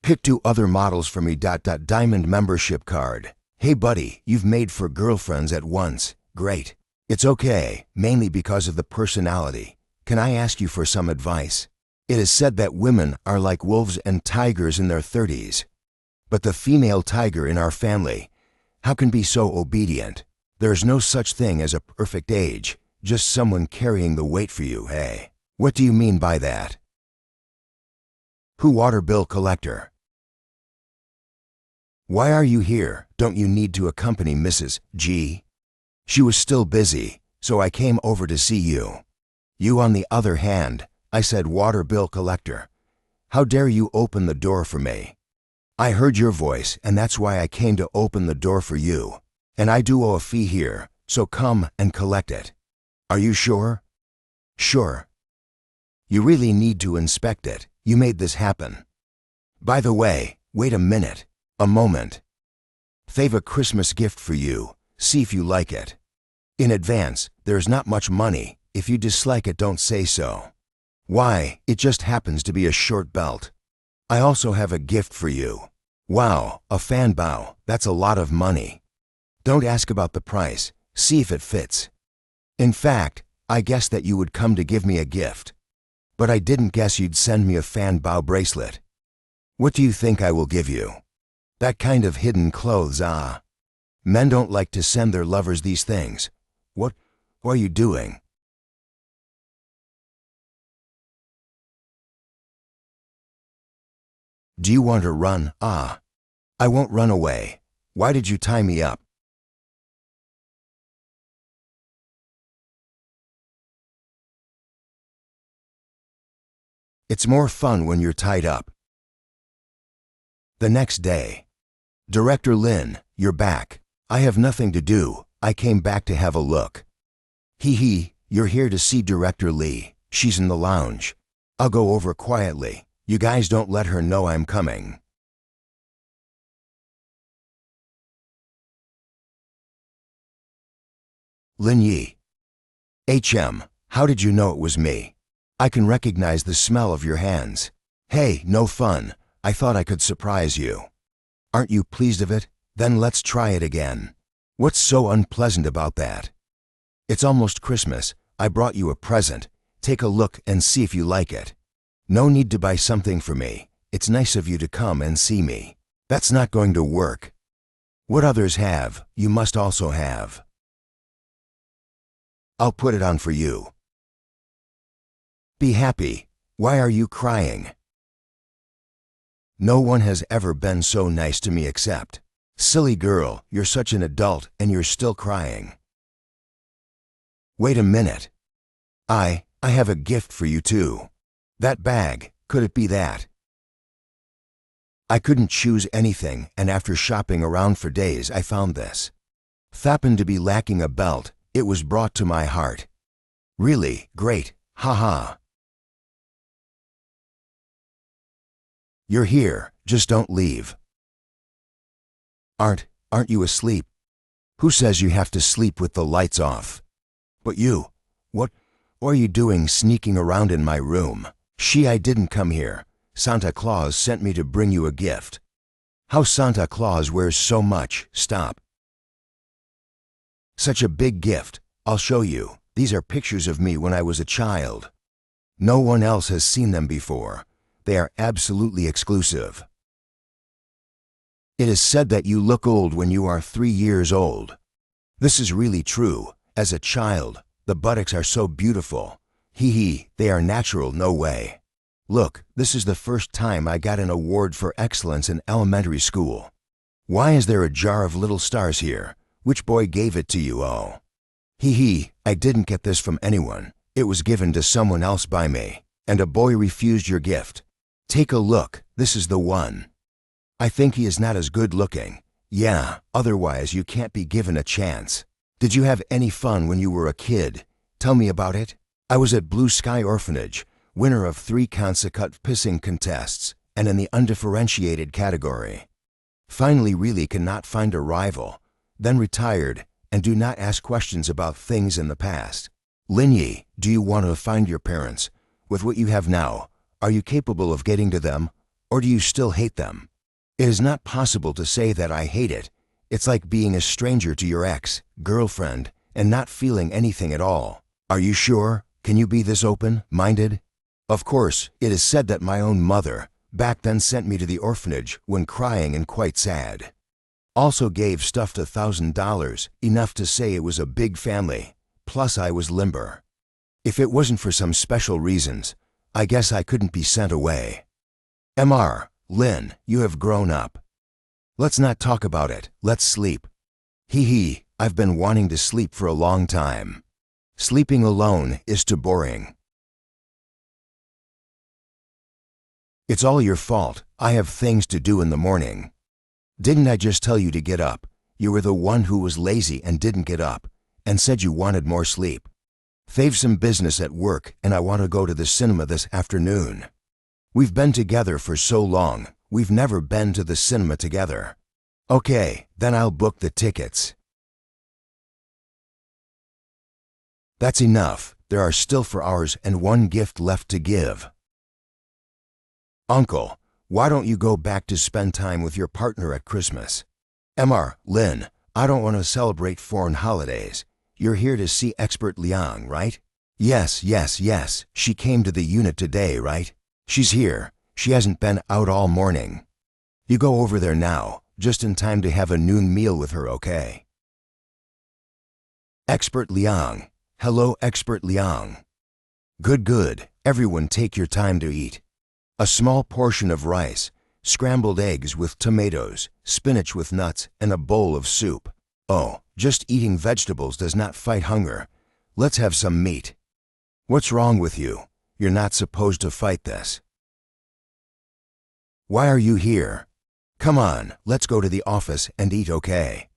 Pick 2 other models for me. Diamond membership card. Hey buddy, you've made 4 girlfriends at once. Great. It's okay, mainly because of the personality. Can I ask you for some advice? It is said that women are like wolves and tigers in their 30s. But the female tiger in our family, how can be so obedient? There is no such thing as a perfect age, just someone carrying the weight for you, hey? What do you mean by that? Who water bill collector? Why are you here? Don't you need to accompany Mrs. G? She was still busy, so I came over to see you. You on the other hand, I said water bill collector. How dare you open the door for me? I heard your voice and that's why I came to open the door for you. And I do owe a fee here, so come and collect it. Are you sure? Sure. You really need to inspect it. You made this happen. By the way, wait a minute. A moment. They've a Christmas gift for you. See if you like it. In advance, there's not much money. If you dislike it, don't say so. Why, it just happens to be a short belt. I also have a gift for you. Wow, a fan bow. That's a lot of money. Don't ask about the price. See if it fits. In fact, I guessed that you would come to give me a gift. But I didn't guess you'd send me a fan bow bracelet. What do you think I will give you? That kind of hidden clothes, ah. Men don't like to send their lovers these things. What are you doing? Do you want to run? Ah. I won't run away. Why did you tie me up? It's more fun when you're tied up. The next day. Director Lin, you're back. I have nothing to do. I came back to have a look. You're here to see Director Lee. She's in the lounge. I'll go over quietly. You guys don't let her know I'm coming. Lin Yi. HM, how did you know it was me? I can recognize the smell of your hands. Hey, no fun. I thought I could surprise you. Aren't you pleased of it? Then let's try it again. What's so unpleasant about that? It's almost Christmas. I brought you a present. Take a look and see if you like it. No need to buy something for me. It's nice of you to come and see me. That's not going to work. What others have, you must also have. I'll put it on for you. Be happy. Why are you crying? No one has ever been so nice to me except. Silly girl, you're such an adult and you're still crying. Wait a minute. I have a gift for you too. That bag, could it be that? I couldn't choose anything, and after shopping around for days, I found this. Happened to be lacking a belt, it was brought to my heart. Really, great, haha. You're here, just don't leave. Aren't you asleep? Who says you have to sleep with the lights off? But you, what are you doing sneaking around in my room? I didn't come here. Santa Claus sent me to bring you a gift. How Santa Claus wears so much, stop. Such a big gift, I'll show you. These are pictures of me when I was a child. No one else has seen them before. They are absolutely exclusive. It is said that you look old when you are 3 years old. This is really true. As a child, the buttocks are so beautiful. They are natural, no way. Look, this is the first time I got an award for excellence in elementary school. Why is there a jar of little stars here? Which boy gave it to you? Oh. I didn't get this from anyone. It was given to someone else by me. And a boy refused your gift. Take a look, this is the one. I think he is not as good looking. Yeah, otherwise you can't be given a chance. Did you have any fun when you were a kid? Tell me about it. I was at Blue Sky Orphanage, winner of 3 consecutive pissing contests, and in the undifferentiated category. Finally really cannot find a rival, then retired, and do not ask questions about things in the past. Linyi, do you want to find your parents? With what you have now, are you capable of getting to them, or do you still hate them? It is not possible to say that I hate it. It's like being a stranger to your ex-girlfriend and not feeling anything at all. Are you sure? Can you be this open-minded? Of course, it is said that my own mother back then sent me to the orphanage when crying and quite sad. Also gave stuffed $1,000, enough to say it was a big family, plus I was limber. If it wasn't for some special reasons, I guess I couldn't be sent away. Lynn, you have grown up. Let's not talk about it, let's sleep. I've been wanting to sleep for a long time. Sleeping alone is too boring. It's all your fault. I have things to do in the morning. Didn't I just tell you to get up? You were the one who was lazy and didn't get up, and said you wanted more sleep. They've some business at work and I want to go to the cinema this afternoon. We've been together for so long, we've never been to the cinema together. Okay, then I'll book the tickets. That's enough. There are still 4 hours and 1 gift left to give. Uncle, why don't you go back to spend time with your partner at Christmas? Lynn, I don't want to celebrate foreign holidays. You're here to see expert Liang, right? Yes. She came to the unit today, right? She's here. She hasn't been out all morning. You go over there now, just in time to have a noon meal with her, okay? Expert Liang. Hello, Expert Liang. Good. Everyone take your time to eat. A small portion of rice, scrambled eggs with tomatoes, spinach with nuts, and a bowl of soup. Oh, just eating vegetables does not fight hunger. Let's have some meat. What's wrong with you? You're not supposed to fight this. Why are you here? Come on, let's go to the office and eat, okay?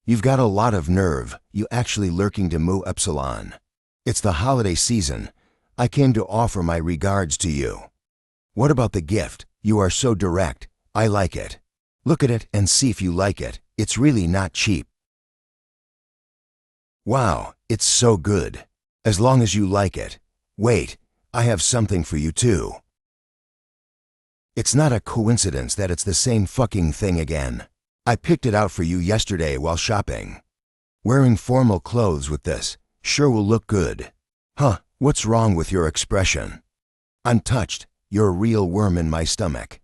You've got a lot of nerve, you actually lurking to Mu Epsilon. It's the holiday season. I came to offer my regards to you. What about the gift? You are so direct. I like it. Look at it and see if you like it. It's really not cheap. Wow, it's so good. As long as you like it. Wait, I have something for you too. It's not a coincidence that it's the same fucking thing again. I picked it out for you yesterday while shopping. Wearing formal clothes with this sure will look good. What's wrong with your expression? I'm touched. You're a real worm in my stomach.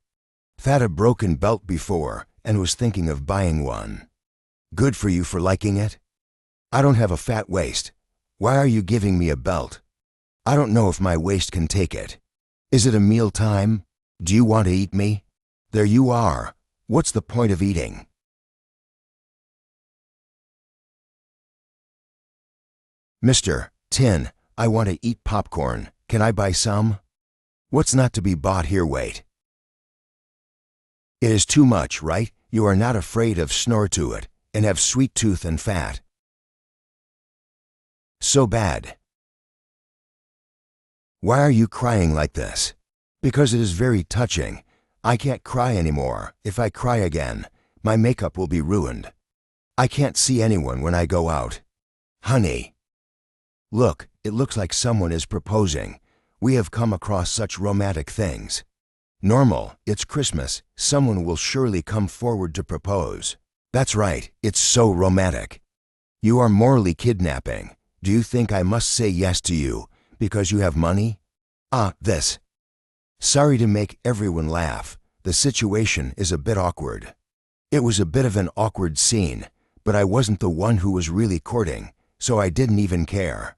Had a broken belt before and was thinking of buying one. Good for you for liking it. I don't have a fat waist. Why are you giving me a belt? I don't know if my waist can take it. Is it a meal time? Do you want to eat me? There you are. What's the point of eating? Mr. Tin, I want to eat popcorn. Can I buy some? What's not to be bought here? Wait. It is too much, right? You are not afraid of snore to it, and have sweet tooth and fat. So bad. Why are you crying like this? Because it is very touching. I can't cry anymore. If I cry again, my makeup will be ruined. I can't see anyone when I go out. Honey. Look, it looks like someone is proposing. We have come across such romantic things. Normal, it's Christmas. Someone will surely come forward to propose. That's right, it's so romantic. You are morally kidnapping. Do you think I must say yes to you because you have money? This. Sorry to make everyone laugh. The situation is a bit awkward. It was a bit of an awkward scene, but I wasn't the one who was really courting, so I didn't even care.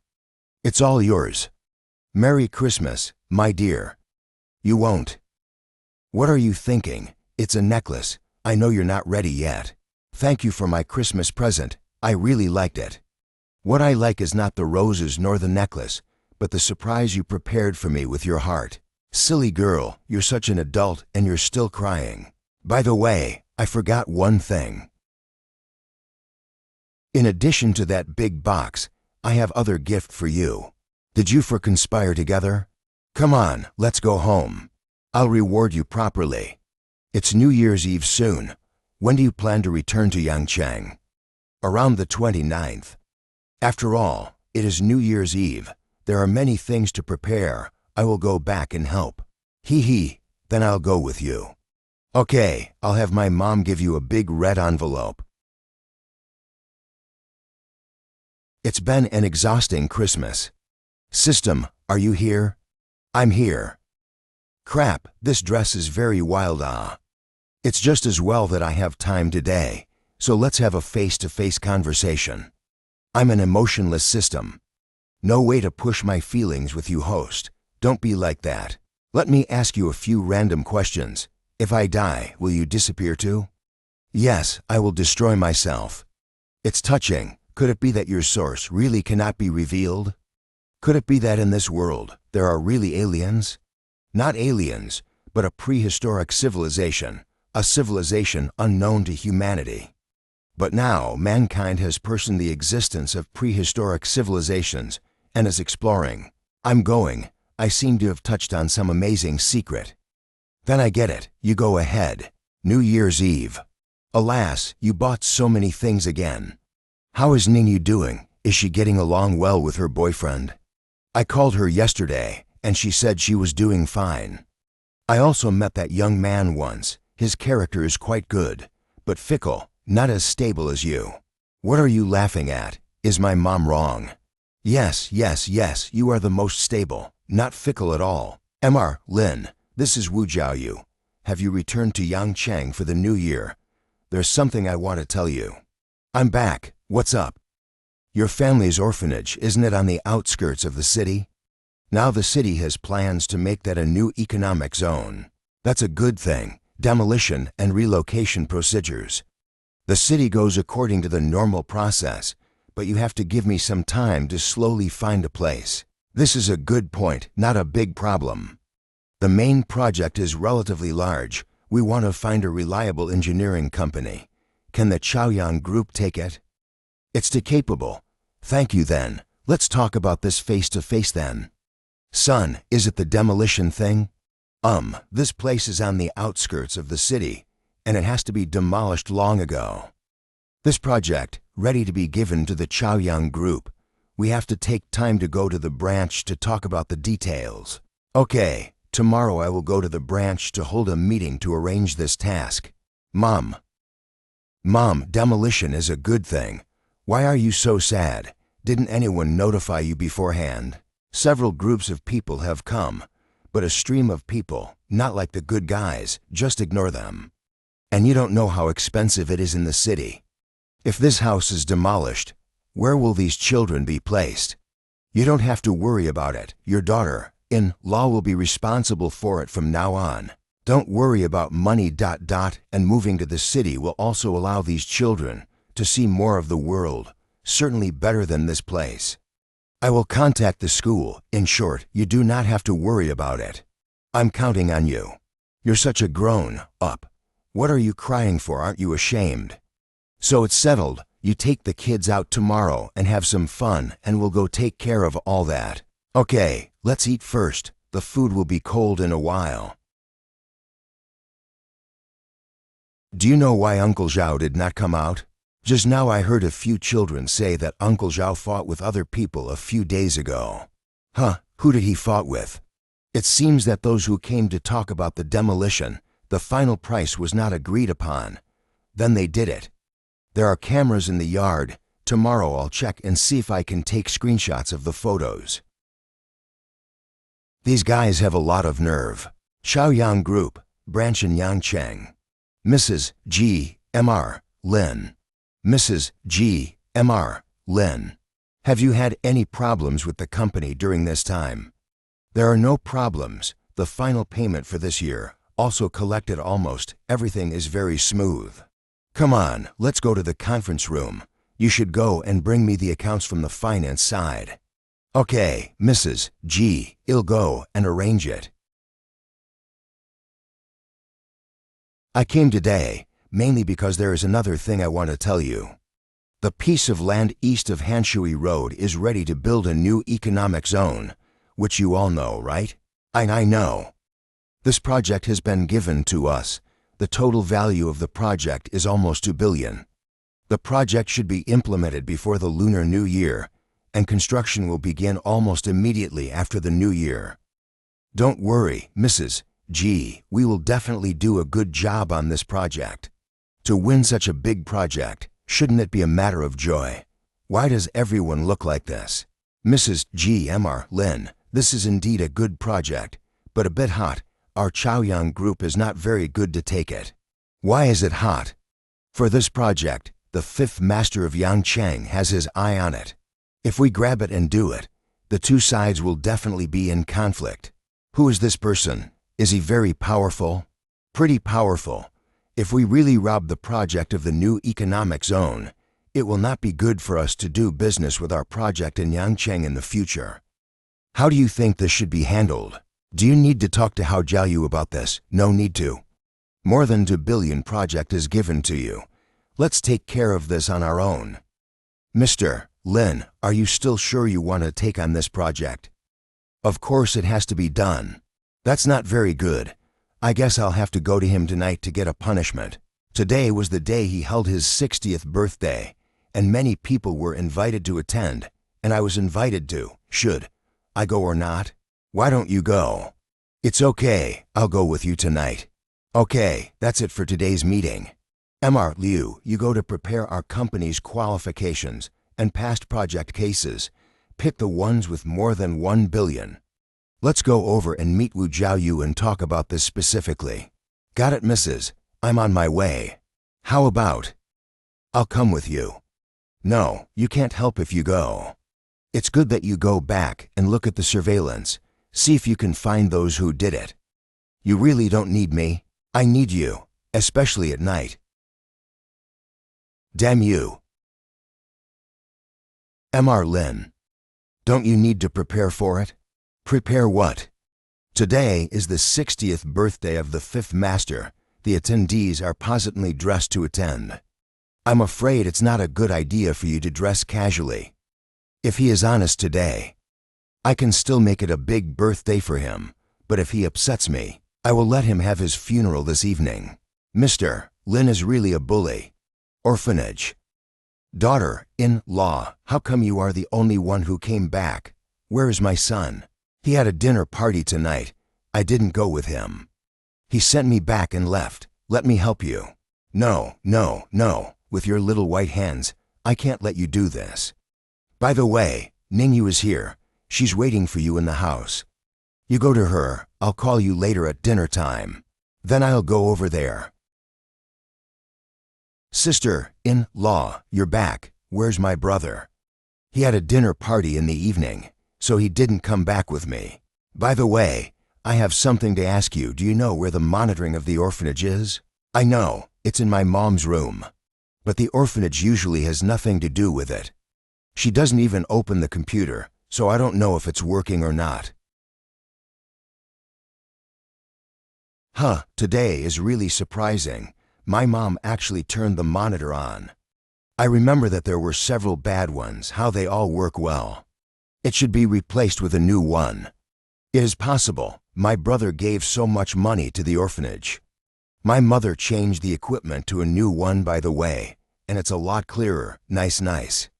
It's all yours. Merry Christmas, my dear. You won't. What are you thinking? It's a necklace. I know you're not ready yet. Thank you for my Christmas present. I really liked it. What I like is not the roses nor the necklace, but the surprise you prepared for me with your heart. Silly girl, you're such an adult and you're still crying. By the way, I forgot one thing. In addition to that big box, I have other gift for you. Did you four conspire together? Come on, let's go home. I'll reward you properly. It's New Year's Eve soon. When do you plan to return to Yangcheng? Around the 29th. After all, it is New Year's Eve. There are many things to prepare. I will go back and help. Hee, then I'll go with you. Okay, I'll have my mom give you a big red envelope. It's been an exhausting Christmas. System, are you here? I'm here. Crap, this dress is very wild. It's just as well that I have time today, so let's have a face-to-face conversation. I'm an emotionless system. No way to push my feelings with you, host. Don't be like that. Let me ask you a few random questions. If I die, will you disappear too? Yes, I will destroy myself. It's touching. Could it be that your source really cannot be revealed? Could it be that in this world, there are really aliens? Not aliens, but a prehistoric civilization, a civilization unknown to humanity. But now, mankind has personed the existence of prehistoric civilizations and is exploring. I'm going. I seem to have touched on some amazing secret. Then I get it. You go ahead. New Year's Eve. Alas, you bought so many things again. How is Ningyu doing? Is she getting along well with her boyfriend? I called her yesterday, and she said she was doing fine. I also met that young man once. His character is quite good, but fickle, not as stable as you. What are you laughing at? Is my mom wrong? Yes, you are the most stable, not fickle at all. Mr. Lin, this is Wu Jiaoyu. Have you returned to Yangcheng for the new year? There's something I want to tell you. I'm back. What's up? Your family's orphanage, isn't it on the outskirts of the city? Now the city has plans to make that a new economic zone. That's a good thing. Demolition and relocation procedures. The city goes according to the normal process, but you have to give me some time to slowly find a place. This is a good point, not a big problem. The main project is relatively large. We want to find a reliable engineering company. Can the Chaoyang Group take it? It's too capable. Thank you then. Let's talk about this face-to-face then. Son, is it the demolition thing? This place is on the outskirts of the city, and it has to be demolished long ago. This project, ready to be given to the Chaoyang Group. We have to take time to go to the branch to talk about the details. Okay, tomorrow I will go to the branch to hold a meeting to arrange this task. Mom, demolition is a good thing. Why are you so sad? Didn't anyone notify you beforehand? Several groups of people have come, but a stream of people, not like the good guys, just ignore them. And you don't know how expensive it is in the city. If this house is demolished, where will these children be placed? You don't have to worry about it. Your daughter-in-law will be responsible for it from now on. Don't worry about money. And moving to the city will also allow these children to see more of the world, certainly better than this place. I will contact the school. In short, you do not have to worry about it. I'm counting on you. You're such a grown-up. What are you crying for? Aren't you ashamed? So it's settled. You take the kids out tomorrow and have some fun, and we'll go take care of all that. Okay, let's eat first. The food will be cold in a while. Do you know why Uncle Zhao did not come out? Just now I heard a few children say that Uncle Zhao fought with other people a few days ago. Huh, who did he fought with? It seems that those who came to talk about the demolition, the final price was not agreed upon. Then they did it. There are cameras in the yard. Tomorrow I'll check and see if I can take screenshots of the photos. These guys have a lot of nerve. Shaoyang Group, branch in Yangcheng. Mrs. G. Mr. Lin. Mrs. G. Mr. Lin. Have you had any problems with the company during this time? There are no problems. The final payment for this year, also collected almost. Everything is very smooth. Come on, let's go to the conference room. You should go and bring me the accounts from the finance side. Okay, Mrs. G. I'll go and arrange it. I came today, mainly because there is another thing I want to tell you. The piece of land east of Hanshui Road is ready to build a new economic zone, which you all know, right? I know. This project has been given to us. The total value of the project is almost 2 billion. The project should be implemented before the Lunar New Year, and construction will begin almost immediately after the New Year. Don't worry, Mrs. G. We will definitely do a good job on this project. To win such a big project, shouldn't it be a matter of joy? Why does everyone look like this? Mrs. G. Mr. Lin, this is indeed a good project, but a bit hot. Our Chaoyang Group is not very good to take it. Why is it hot? For this project, the fifth master of Yangcheng has his eye on it. If we grab it and do it, the two sides will definitely be in conflict. Who is this person? Is he very powerful? Pretty powerful. If we really rob the project of the new economic zone, it will not be good for us to do business with our project in Yangcheng in the future. How do you think this should be handled? Do you need to talk to Hao Jiaoyu about this? No need to. More than 2 billion project is given to you. Let's take care of this on our own. Mr. Lin, are you still sure you want to take on this project? Of course it has to be done. That's not very good. I guess I'll have to go to him tonight to get a punishment. Today was the day he held his 60th birthday, and many people were invited to attend, and I was invited to. Should I go or not? Why don't you go? It's okay, I'll go with you tonight. Okay, that's it for today's meeting. Mr. Liu, you go to prepare our company's qualifications and past project cases. Pick the ones with more than 1 billion. Let's go over and meet Wu Jiaoyu and talk about this specifically. Got it, Mrs. I'm on my way. How about? I'll come with you. No, you can't help if you go. It's good that you go back and look at the surveillance. See if you can find those who did it. You really don't need me. I need you, especially at night. Damn you. Mr. Lin. Don't you need to prepare for it? Prepare what? Today is the 60th birthday of the 5th master. The attendees are positively dressed to attend. I'm afraid it's not a good idea for you to dress casually. If he is honest today, I can still make it a big birthday for him, but if he upsets me, I will let him have his funeral this evening. Mr. Lin is really a bully. Orphanage. Daughter-in-law, how come you are the only one who came back? Where is my son? He had a dinner party tonight. I didn't go with him. He sent me back and left. Let me help you. No, no, no. With your little white hands, I can't let you do this. By the way, Ningyu is here. She's waiting for you in the house. You go to her. I'll call you later at dinner time. Then I'll go over there. Sister-in-law, you're back. Where's my brother? He had a dinner party in the evening, so he didn't come back with me. By the way, I have something to ask you. Do you know where the monitoring of the orphanage is? I know, it's in my mom's room. But the orphanage usually has nothing to do with it. She doesn't even open the computer, so I don't know if it's working or not. Today is really surprising. My mom actually turned the monitor on. I remember that there were several bad ones, how they all work well. It should be replaced with a new one. It is possible. My brother gave so much money to the orphanage. My mother changed the equipment to a new one, by the way, and it's a lot clearer. Nice.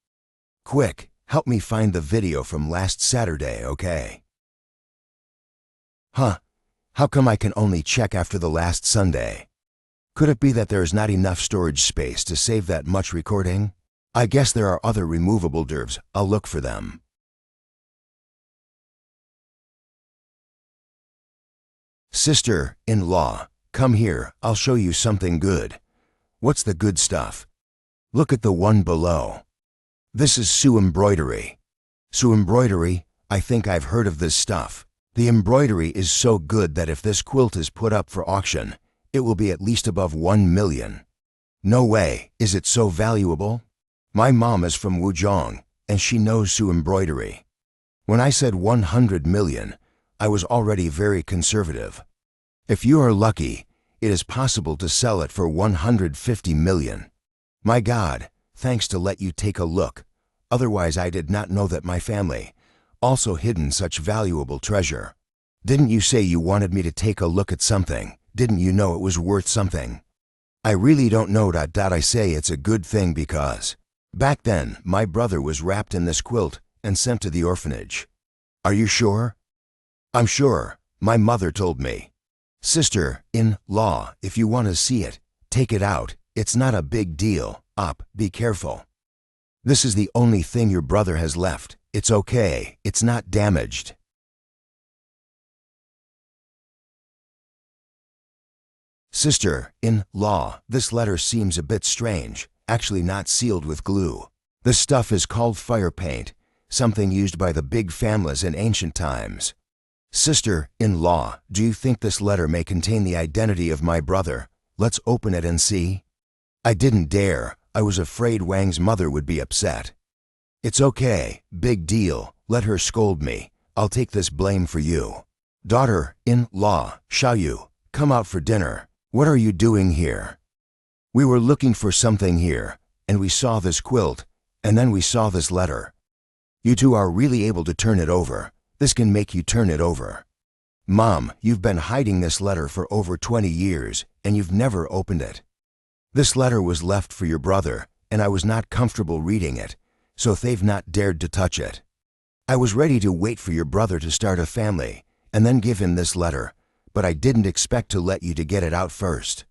Quick, help me find the video from last Saturday, okay? How come I can only check after the last Sunday? Could it be that there is not enough storage space to save that much recording? I guess there are other removable DVDs. I'll look for them. Sister-in-law, come here, I'll show you something good. What's the good stuff? Look at the one below. This is Sue embroidery. Sue embroidery, I think I've heard of this stuff. The embroidery is so good that if this quilt is put up for auction, it will be at least above 1 million. No way, is it so valuable? My mom is from Wuzhong, and she knows Sue embroidery. When I said 100 million, I was already very conservative. If you are lucky, it is possible to sell it for 150 million. My God, thanks to let you take a look. Otherwise I did not know that my family also hidden such valuable treasure. Didn't you say you wanted me to take a look at something? Didn't you know it was worth something? I really don't know. I say it's a good thing because back then my brother was wrapped in this quilt and sent to the orphanage. Are you sure? I'm sure. My mother told me. Sister-in-law, if you want to see it, take it out. It's not a big deal. Be careful. This is the only thing your brother has left. It's okay. It's not damaged. Sister-in-law, this letter seems a bit strange. Actually not sealed with glue. This stuff is called fire paint, something used by the big families in ancient times. Sister-in-law, do you think this letter may contain the identity of my brother? Let's open it and see. I didn't dare. I was afraid Wang's mother would be upset. It's okay. Big deal. Let her scold me. I'll take this blame for you. Daughter-in-law, Xiaoyu, come out for dinner. What are you doing here? We were looking for something here, and we saw this quilt, and then we saw this letter. You two are really able to turn it over. This can make you turn it over. Mom, you've been hiding this letter for over 20 years, and you've never opened it. This letter was left for your brother, and I was not comfortable reading it, so they've not dared to touch it. I was ready to wait for your brother to start a family, and then give him this letter, but I didn't expect to let you to get it out first.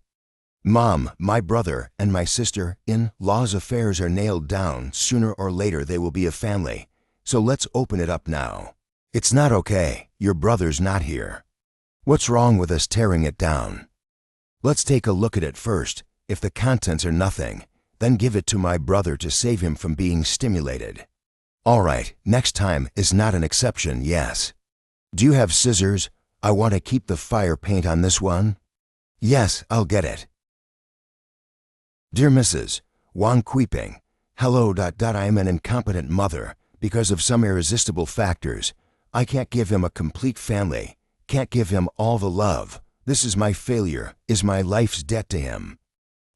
Mom, my brother and my sister-in-law's affairs are nailed down. Sooner or later they will be a family, so let's open it up now. It's not okay. Your brother's not here. What's wrong with us tearing it down? Let's take a look at it first. If the contents are nothing, then give it to my brother to save him from being stimulated. All right, next time is not an exception, yes. Do you have scissors? I want to keep the fire paint on this one. Yes, I'll get it. Dear Mrs. Wang Kuiping, hello. I am an incompetent mother. Because of some irresistible factors, I can't give him a complete family, can't give him all the love. This is my failure, is my life's debt to him.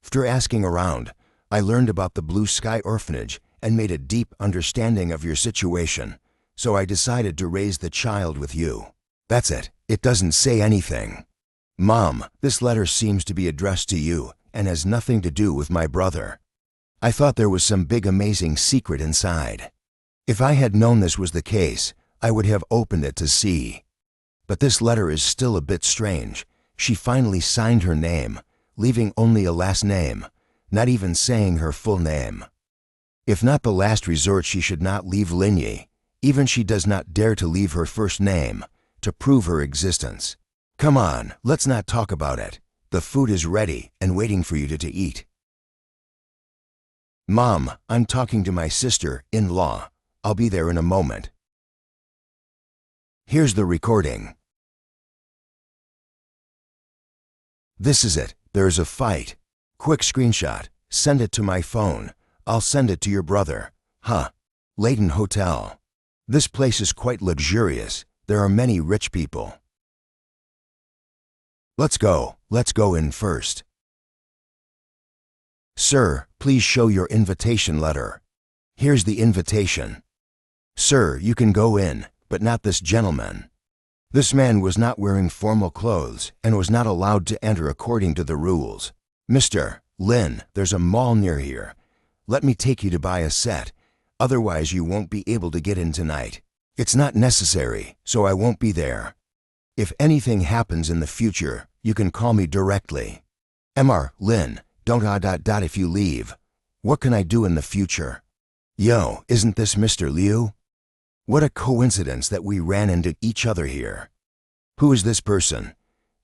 After asking around, I learned about the Blue Sky Orphanage and made a deep understanding of your situation, so I decided to raise the child with you. That's it. It doesn't say anything. Mom, this letter seems to be addressed to you and has nothing to do with my brother. I thought there was some big amazing secret inside. If I had known this was the case, I would have opened it to see. But this letter is still a bit strange. She finally signed her name, leaving only a last name, not even saying her full name. If not the last resort, she should not leave Linyi. Even she does not dare to leave her first name, to prove her existence. Come on, let's not talk about it. The food is ready and waiting for you to eat. Mom, I'm talking to my sister-in-law. I'll be there in a moment. Here's the recording. This is it. There's a fight. Quick screenshot. Send it to my phone. I'll send it to your brother. Leighton Hotel. This place is quite luxurious. There are many rich people. Let's go in first. Sir, please show your invitation letter. Here's the invitation. Sir, you can go in, but not this gentleman. This man was not wearing formal clothes and was not allowed to enter according to the rules. Mr. Lin, there's a mall near here. Let me take you to buy a set. Otherwise you won't be able to get in tonight. It's not necessary, so I won't be there. If anything happens in the future, you can call me directly. Mr. Lin, don't if you leave. What can I do in the future? Yo, isn't this Mr. Liu? What a coincidence that we ran into each other here. Who is this person?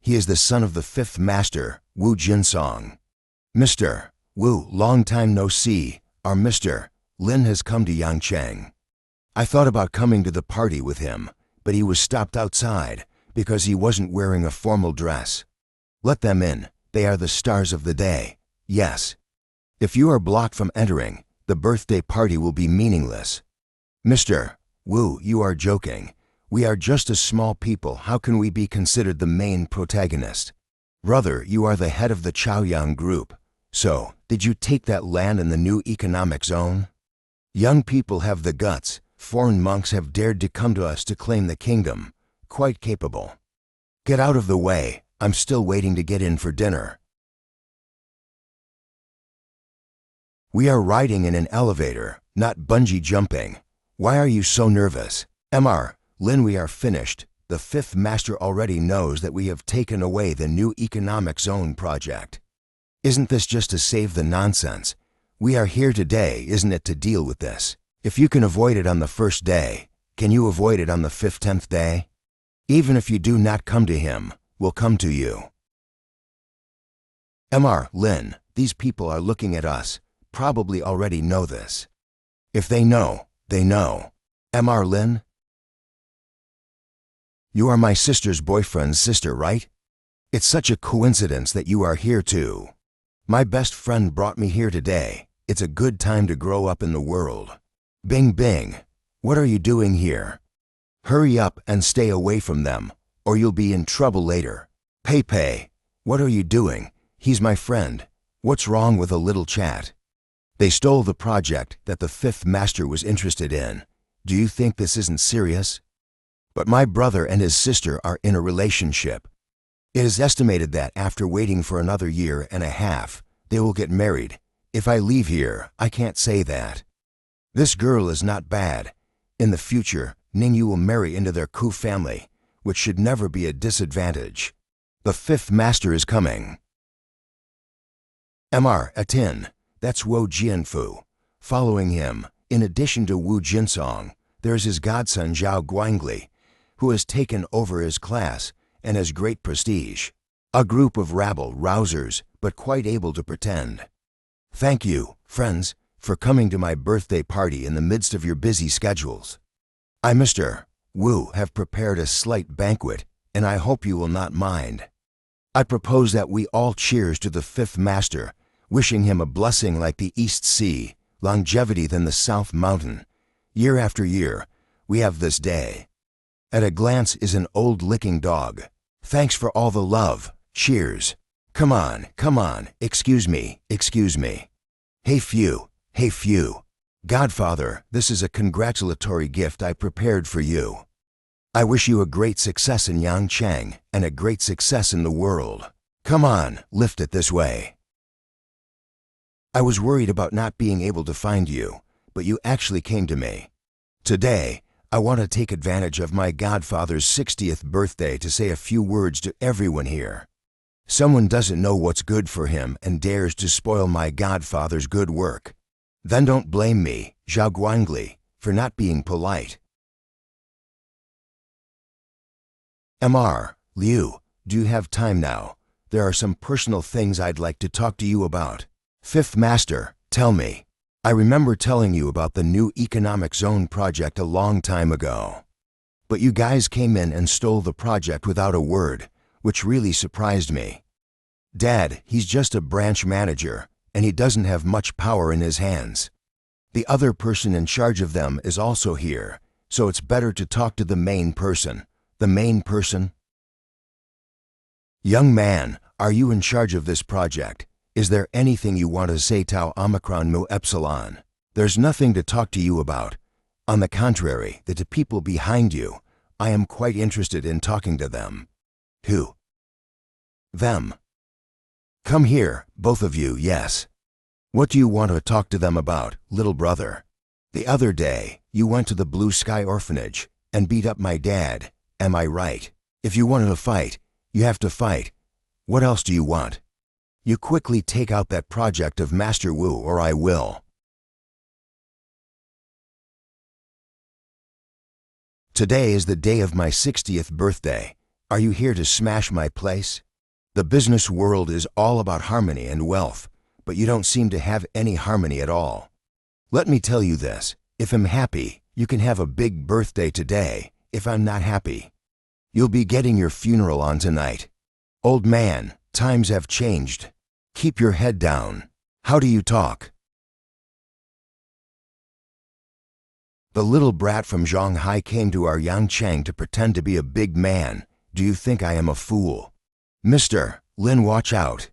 He is the son of the fifth master, Wu Jinsong. Mr. Wu, long time no see. Our Mr. Lin has come to Yangcheng. I thought about coming to the party with him, but he was stopped outside because he wasn't wearing a formal dress. Let them in. They are the stars of the day. Yes. If you are blocked from entering, the birthday party will be meaningless. Mr. Wu, you are joking. We are just a small people. How can we be considered the main protagonist? Brother, you are the head of the Chaoyang group. So, did you take that land in the new economic zone? Young people have the guts. Foreign monks have dared to come to us to claim the kingdom. Quite capable. Get out of the way. I'm still waiting to get in for dinner. We are riding in an elevator, not bungee jumping. Why are you so nervous? Mr. Lin, we are finished. The fifth master already knows that we have taken away the new economic zone project. Isn't this just to save the nonsense? We are here today, isn't it, to deal with this? If you can avoid it on the first day, can you avoid it on the 15th day? Even if you do not come to him, we'll come to you. Mr. Lin, these people are looking at us, probably already know this. If they know, they know. Mr. Lin? You are my sister's boyfriend's sister, right? It's such a coincidence that you are here too. My best friend brought me here today. It's a good time to grow up in the world. Bing Bing, what are you doing here? Hurry up and stay away from them, or you'll be in trouble later. Pei Pei, what are you doing? He's my friend. What's wrong with a little chat? They stole the project that the fifth master was interested in. Do you think this isn't serious? But my brother and his sister are in a relationship. It is estimated that after waiting for another year and a half, they will get married. If I leave here, I can't say that. This girl is not bad. In the future, Ningyu will marry into their Ku family, which should never be a disadvantage. The fifth master is coming. Mr. Atin, that's Wu Jianfu. Following him, in addition to Wu Jinsong, there's his godson Zhao Guangli, who has taken over his class and has great prestige. A group of rabble-rousers, but quite able to pretend. Thank you, friends, for coming to my birthday party in the midst of your busy schedules. I, Mr. Wu, have prepared a slight banquet, and I hope you will not mind. I propose that we all cheers to the fifth master, wishing him a blessing like the East Sea, longevity than the South Mountain. Year after year, we have this day. At a glance is an old licking dog. Thanks for all the love. Cheers. Come on, excuse me. Hey Few. Godfather, this is a congratulatory gift I prepared for you. I wish you a great success in Yangcheng and a great success in the world. Come on, lift it this way. I was worried about not being able to find you, but you actually came to me. Today, I want to take advantage of my godfather's 60th birthday to say a few words to everyone here. Someone doesn't know what's good for him and dares to spoil my godfather's good work. Then don't blame me, Zhao Guangli, for not being polite. Mr. Liu, do you have time now? There are some personal things I'd like to talk to you about. Fifth Master, tell me. I remember telling you about the new economic zone project a long time ago. But you guys came in and stole the project without a word, which really surprised me. Dad, he's just a branch manager, and he doesn't have much power in his hands. The other person in charge of them is also here, so it's better to talk to the main person. The main person? Young man, are you in charge of this project? Is there anything you want to say Tau Omicron Mu Epsilon? There's nothing to talk to you about. On the contrary, the people behind you, I am quite interested in talking to them. Who? Them. Come here, both of you, yes. What do you want to talk to them about, little brother? The other day, you went to the Blue Sky Orphanage and beat up my dad, am I right? If you wanted to fight, you have to fight. What else do you want? You quickly take out that project of Master Wu or I will. Today is the day of my 60th birthday. Are you here to smash my place? The business world is all about harmony and wealth, but you don't seem to have any harmony at all. Let me tell you this, if I'm happy, you can have a big birthday today. If I'm not happy, you'll be getting your funeral on tonight. Old man, times have changed. Keep your head down. How do you talk? The little brat from Shanghai came to our Yangcheng to pretend to be a big man. Do you think I am a fool? Mr. Lin, watch out.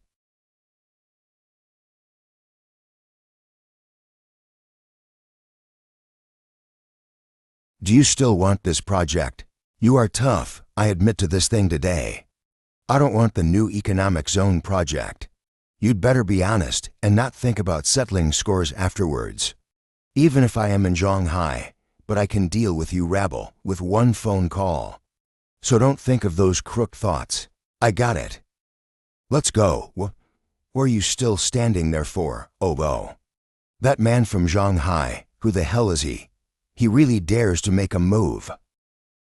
Do you still want this project? You are tough, I admit to this thing today. I don't want the new economic zone project. You'd better be honest and not think about settling scores afterwards. Even if I am in Shanghai, but I can deal with you rabble with one phone call. So don't think of those crook thoughts. I got it. Let's go. What are you still standing there for, Obo? That man from Shanghai, who the hell is he? He really dares to make a move.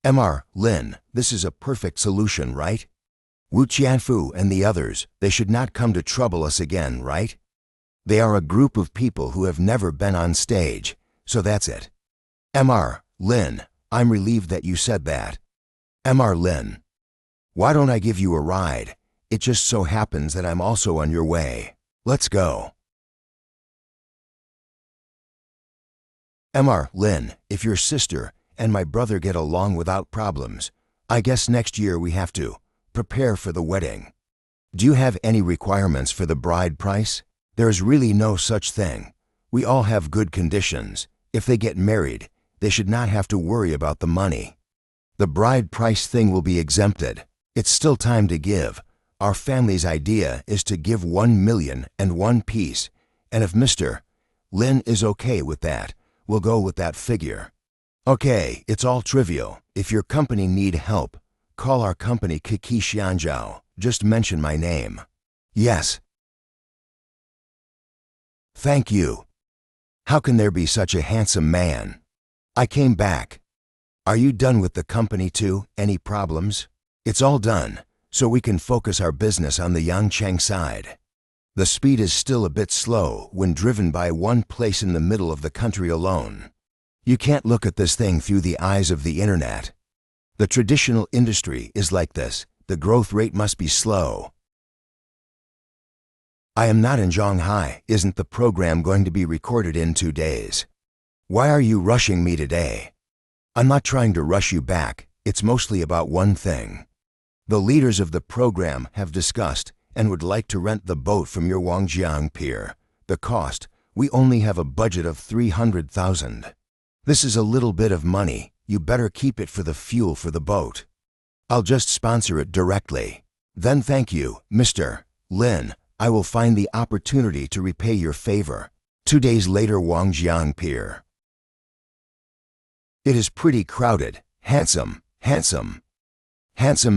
Mr. Lin, this is a perfect solution, right? Wu Qianfu and the others, they should not come to trouble us again, right? They are a group of people who have never been on stage, so that's it. Mr. Lin, I'm relieved that you said that. Mr. Lin, why don't I give you a ride? It just so happens that I'm also on your way. Let's go. Mr. Lin, if your sister and my brother get along without problems, I guess next year we have to prepare for the wedding. Do you have any requirements for the bride price? There is really no such thing. We all have good conditions. If they get married, they should not have to worry about the money. The bride price thing will be exempted. It's still time to give. Our family's idea is to give 1,000,001 piece, and if Mr. Lin is okay with that, we'll go with that figure. Okay, it's all trivial. If your company need help, call our company Kiki Xianzhao. Just mention my name. Yes. Thank you. How can there be such a handsome man? I came back. Are you done with the company too? Any problems? It's all done, so we can focus our business on the Yangcheng side. The speed is still a bit slow when driven by one place in the middle of the country alone. You can't look at this thing through the eyes of the internet. The traditional industry is like this. The growth rate must be slow. I am not in Shanghai. Isn't the program going to be recorded in 2 days? Why are you rushing me today? I'm not trying to rush you back. It's mostly about one thing. The leaders of the program have discussed and would like to rent the boat from your Wangjiang pier. The cost, we only have a budget of 300,000. This is a little bit of money. You better keep it for the fuel for the boat. I'll just sponsor it directly. Then thank you, Mr. Lin. I will find the opportunity to repay your favor. 2 days later, Wangjiang pier. It is pretty crowded. Handsome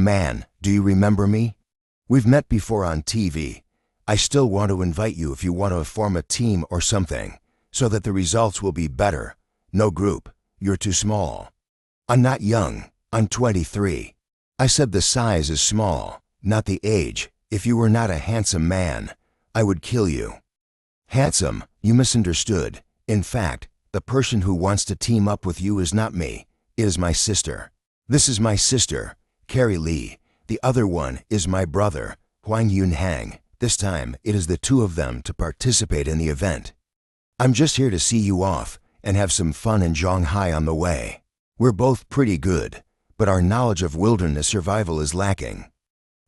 man, do you remember me? We've met before on TV. I still want to invite you if you want to form a team or something, so that the results will be better. No group, you're too small. I'm not young, I'm 23. I said the size is small, not the age. If you were not a handsome man, I would kill you. Handsome, you misunderstood. In fact, the person who wants to team up with you is not me, it is my sister. This is my sister, Carrie Lee. The other one is my brother, Huang Yunhang. This time, it is the two of them to participate in the event. I'm just here to see you off and have some fun in Shanghai on the way. We're both pretty good, but our knowledge of wilderness survival is lacking.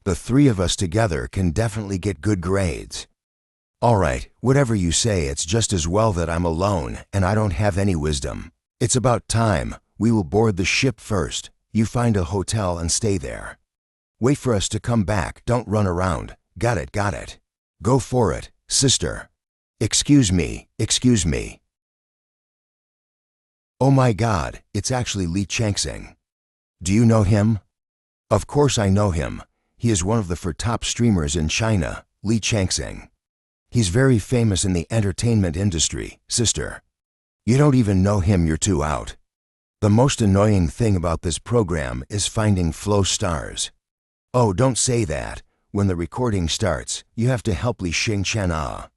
The three of us together can definitely get good grades. All right, whatever you say, it's just as well that I'm alone and I don't have any wisdom. It's about time. We will board the ship first. You find a hotel and stay there. Wait for us to come back. Don't run around. Got it, got it. Go for it, sister. Excuse me, excuse me. Oh my God, it's actually Li Changsing. Do you know him? Of course I know him. He is one of the top streamers in China, Li Changsing. He's very famous in the entertainment industry, sister. You don't even know him, you're too out. The most annoying thing about this program is finding flow stars. Oh, don't say that. When the recording starts, you have to help Li Xingchen.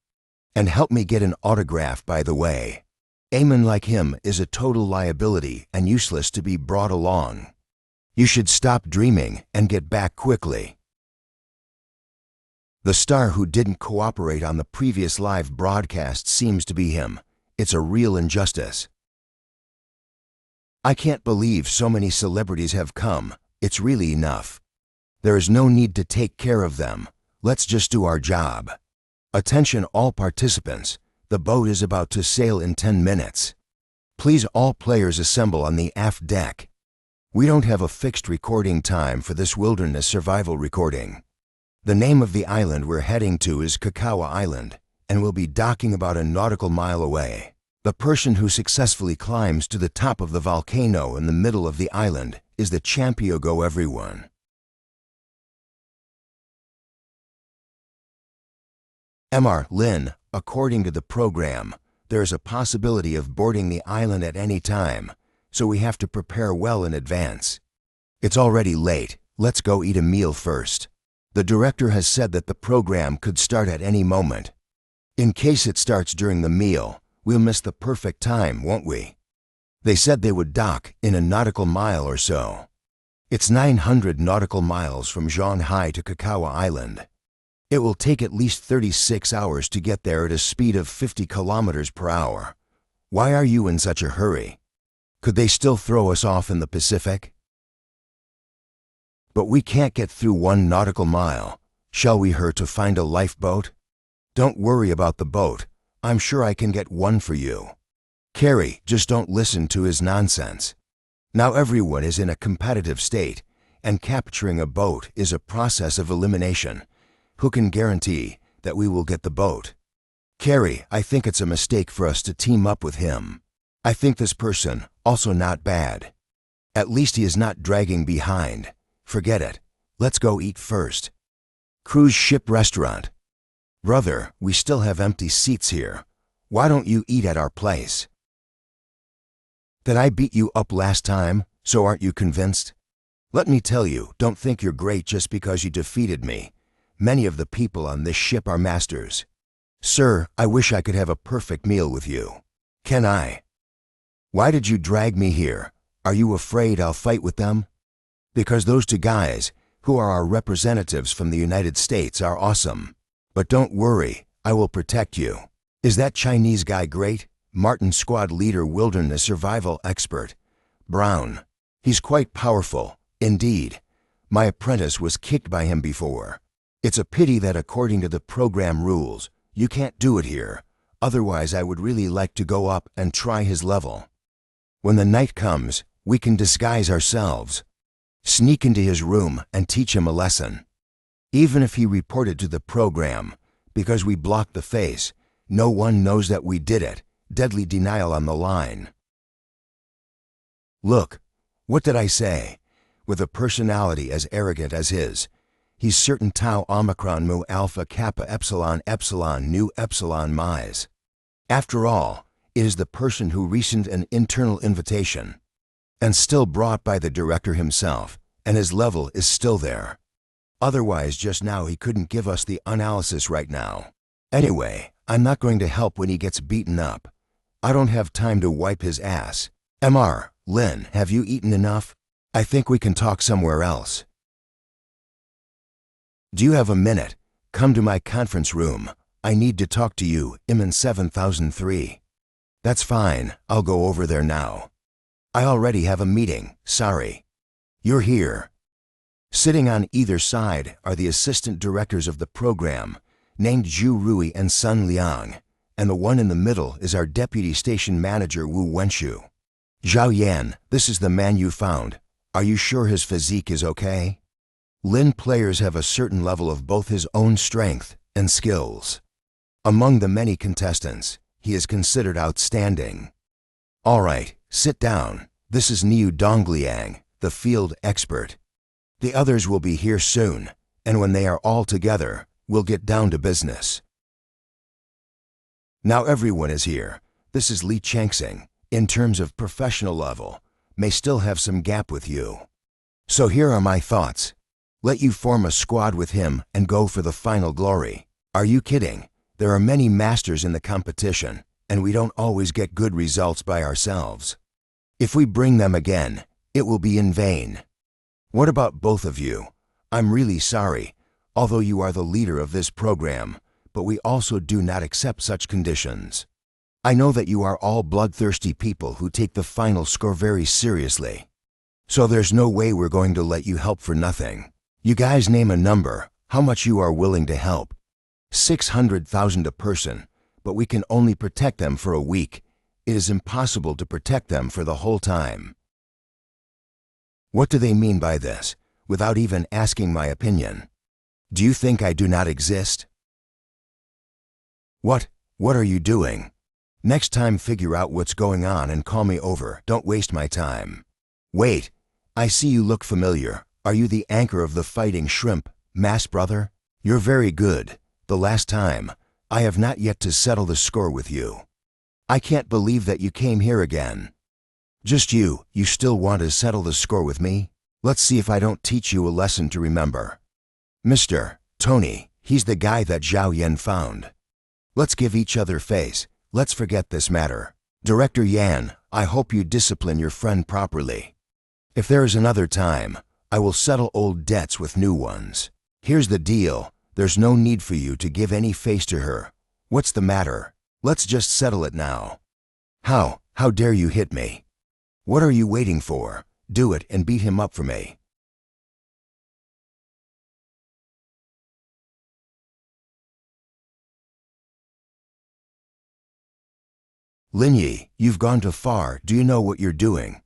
And help me get an autograph, by the way. A man like him is a total liability and useless to be brought along. You should stop dreaming and get back quickly. The star who didn't cooperate on the previous live broadcast seems to be him. It's a real injustice. I can't believe so many celebrities have come. It's really enough. There is no need to take care of them. Let's just do our job. Attention all participants. The boat is about to sail in 10 minutes. Please all players assemble on the aft deck. We don't have a fixed recording time for this wilderness survival recording. The name of the island we're heading to is Kakawa Island, and we'll be docking about a nautical mile away. The person who successfully climbs to the top of the volcano in the middle of the island is the champion. Go everyone. Mr. Lin, according to the program, there is a possibility of boarding the island at any time, so we have to prepare well in advance. It's already late. Let's go eat a meal first. The director has said that the program could start at any moment. In case it starts during the meal, we'll miss the perfect time, won't we? They said they would dock in a nautical mile or so. It's 900 nautical miles from Shanghai to Kakawa Island. It will take at least 36 hours to get there at a speed of 50 kilometers per hour. Why are you in such a hurry? Could they still throw us off in the Pacific? But we can't get through 1 nautical mile. Shall we hurry to find a lifeboat? Don't worry about the boat. I'm sure I can get one for you. Carrie, just don't listen to his nonsense. Now everyone is in a competitive state, and capturing a boat is a process of elimination. Who can guarantee that we will get the boat? Carrie, I think it's a mistake for us to team up with him. I think this person also not bad. At least he is not dragging behind. Forget it. Let's go eat first. Cruise ship restaurant. Brother, we still have empty seats here. Why don't you eat at our place? Did I beat you up last time, so aren't you convinced? Let me tell you, don't think you're great just because you defeated me. Many of the people on this ship are masters. Sir, I wish I could have a perfect meal with you. Can I? Why did you drag me here? Are you afraid I'll fight with them? Because those 2 guys, who are our representatives from the United States, are awesome. But don't worry, I will protect you. Is that Chinese guy great? Martin, squad leader, wilderness survival expert. Brown. He's quite powerful, indeed. My apprentice was kicked by him before. It's a pity that according to the program rules, you can't do it here. Otherwise, I would really like to go up and try his level. When the night comes, we can disguise ourselves. Sneak into his room and teach him a lesson. Even if he reported to the program, because we blocked the face, no one knows that we did it. Deadly denial on the line. Look, what did I say? With a personality as arrogant as his, he's certain tau omicron mu alpha kappa epsilon epsilon nu epsilon mis. After all, it is the person who received an internal invitation, and still brought by the director himself, and his level is still there. Otherwise, just now he couldn't give us the analysis right now. Anyway, I'm not going to help when he gets beaten up. I don't have time to wipe his ass. Mr. Lin, have you eaten enough? I think we can talk somewhere else. Do you have a minute? Come to my conference room. I need to talk to you. I'm in 7003. That's fine. I'll go over there now. I already have a meeting, sorry. You're here. Sitting on either side are the assistant directors of the program, named Zhu Rui and Sun Liang, and the one in the middle is our deputy station manager Wu Wenshu. Zhao Yan, this is the man you found. Are you sure his physique is okay? Lin players have a certain level of both his own strength and skills. Among the many contestants, he is considered outstanding. All right, sit down. This is Niu Dongliang, the field expert. The others will be here soon, and when they are all together, we'll get down to business. Now everyone is here. This is Li Changxing, in terms of professional level, may still have some gap with you. So here are my thoughts. Let you form a squad with him and go for the final glory. Are you kidding? There are many masters in the competition, and we don't always get good results by ourselves. If we bring them again, it will be in vain. What about both of you? I'm really sorry, although you are the leader of this program, but we also do not accept such conditions. I know that you are all bloodthirsty people who take the final score very seriously. So there's no way we're going to let you help for nothing. You guys name a number, how much you are willing to help. 600,000 a person, but we can only protect them for a week. It is impossible to protect them for the whole time. What do they mean by this, without even asking my opinion? Do you think I do not exist? What are you doing? Next time figure out what's going on and call me over, don't waste my time. Wait, I see you look familiar. Are you the anchor of the Fighting Shrimp, Mass Brother? You're very good. The last time, I have not yet to settle the score with you. I can't believe that you came here again. Just you still want to settle the score with me? Let's see if I don't teach you a lesson to remember. Mr. Tony, he's the guy that Zhao Yan found. Let's give each other face. Let's forget this matter. Director Yan, I hope you discipline your friend properly. If there is another time, I will settle old debts with new ones. Here's the deal. There's no need for you to give any face to her. What's the matter? Let's just settle it now. How dare you hit me? What are you waiting for? Do it and beat him up for me. Lin Yi, you've gone too far. Do you know what you're doing?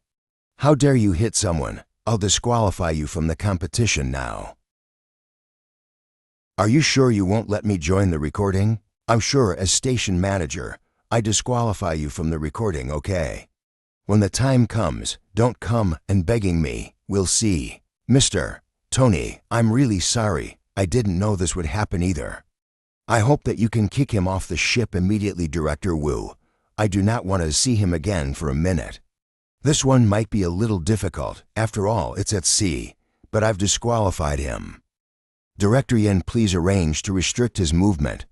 How dare you hit someone? I'll disqualify you from the competition now. Are you sure you won't let me join the recording? I'm sure as station manager, I disqualify you from the recording, okay? When the time comes, don't come and begging me. We'll see. Mr. Tony, I'm really sorry. I didn't know this would happen either. I hope that you can kick him off the ship immediately, Director Wu. I do not want to see him again for a minute. This one might be a little difficult. After all, it's at sea, but I've disqualified him. Director Yan, please arrange to restrict his movement.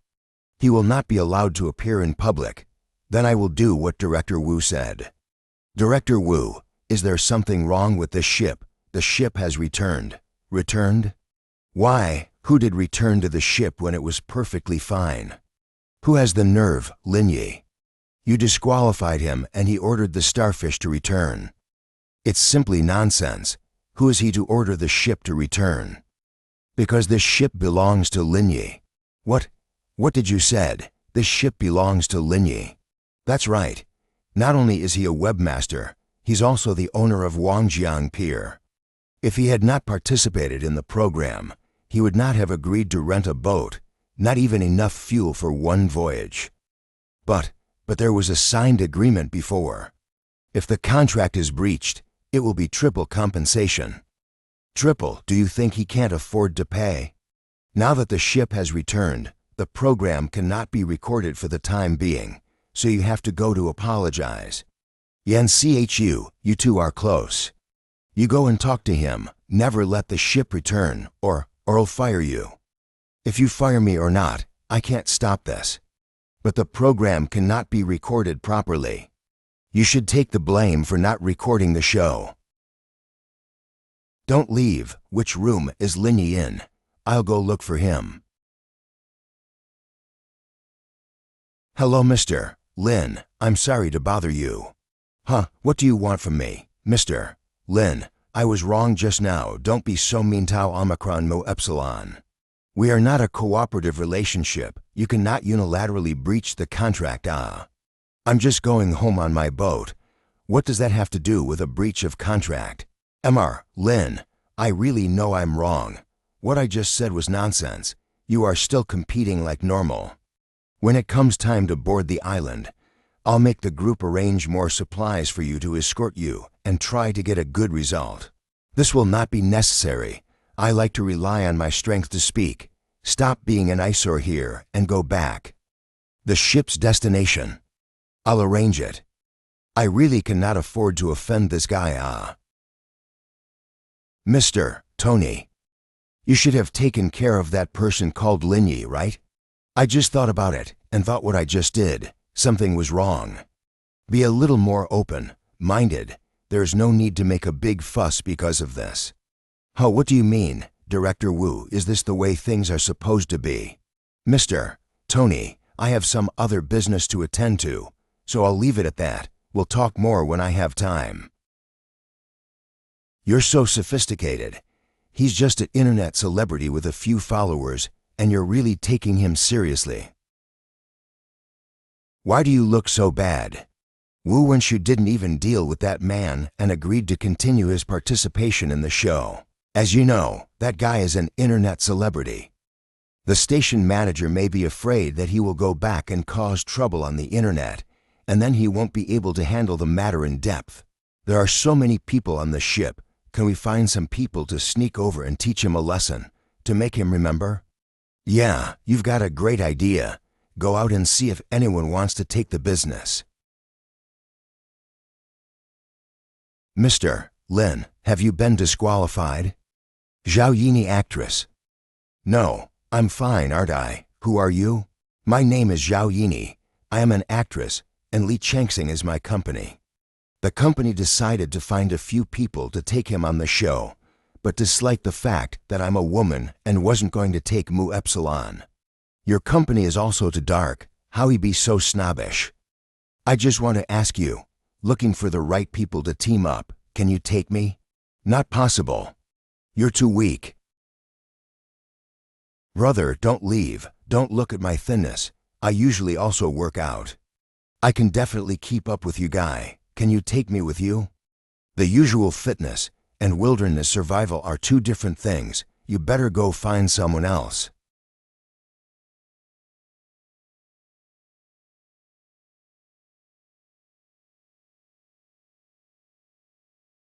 He will not be allowed to appear in public. Then I will do what Director Wu said. Director Wu, is there something wrong with this ship? The ship has returned. Returned? Why? Who did return to the ship when it was perfectly fine? Who has the nerve, Lin Yi? You disqualified him and he ordered the starfish to return. It's simply nonsense. Who is he to order the ship to return? Because this ship belongs to Lin Yi. What did you said? This ship belongs to Lin Yi. That's right. Not only is he a webmaster, he's also the owner of Wangjiang Pier. If he had not participated in the program, he would not have agreed to rent a boat, not even enough fuel for one voyage. But there was a signed agreement before. If the contract is breached, it will be triple compensation. Triple? Do you think he can't afford to pay? Now that the ship has returned, the program cannot be recorded for the time being, so you have to go to apologize. Yan Chu, you two are close. You go and talk to him. Never let the ship return, or I'll fire you. If you fire me or not, I can't stop this. But the program cannot be recorded properly. You should take the blame for not recording the show. Don't leave. Which room is Lin Yi in? I'll go look for him. Hello, Mr. Lin. I'm sorry to bother you. Huh, what do you want from me? Mr. Lin, I was wrong just now. Don't be so mean. Tau Omicron Mu Epsilon. We are not a cooperative relationship. You cannot unilaterally breach the contract. I'm just going home on my boat. What does that have to do with a breach of contract? Mr. Lin, I really know I'm wrong. What I just said was nonsense. You are still competing like normal. When it comes time to board the island, I'll make the group arrange more supplies for you to escort you and try to get a good result. This will not be necessary. I like to rely on my strength to speak. Stop being an eyesore here and go back. The ship's destination. I'll arrange it. I really cannot afford to offend this guy. Mr. Tony, you should have taken care of that person called Linyi, right? I just thought about it and thought what I just did. Something was wrong. Be a little more open-minded. There's no need to make a big fuss because of this. Huh, what do you mean, Director Wu? Is this the way things are supposed to be? Mr. Tony, I have some other business to attend to, so I'll leave it at that. We'll talk more when I have time. You're so sophisticated. He's just an internet celebrity with a few followers, and you're really taking him seriously. Why do you look so bad? Wu Wenshu didn't even deal with that man and agreed to continue his participation in the show. As you know, that guy is an internet celebrity. The station manager may be afraid that he will go back and cause trouble on the internet, and then he won't be able to handle the matter in depth. There are so many people on the ship. Can we find some people to sneak over and teach him a lesson, to make him remember? Yeah, you've got a great idea. Go out and see if anyone wants to take the business. Mr. Lin, have you been disqualified? Zhao Yini, actress. No, I'm fine, aren't I? Who are you? My name is Zhao Yini. I am an actress, and Li Changxing is my company. The company decided to find a few people to take him on the show, but disliked the fact that I'm a woman and wasn't going to take Mu Epsilon. Your company is also too dark. How he be so snobbish? I just want to ask you, looking for the right people to team up, can you take me? Not possible. You're too weak. Brother, don't leave. Don't look at my thinness. I usually also work out. I can definitely keep up with you, guy. Can you take me with you? The usual fitness and wilderness survival are two different things. You better go find someone else.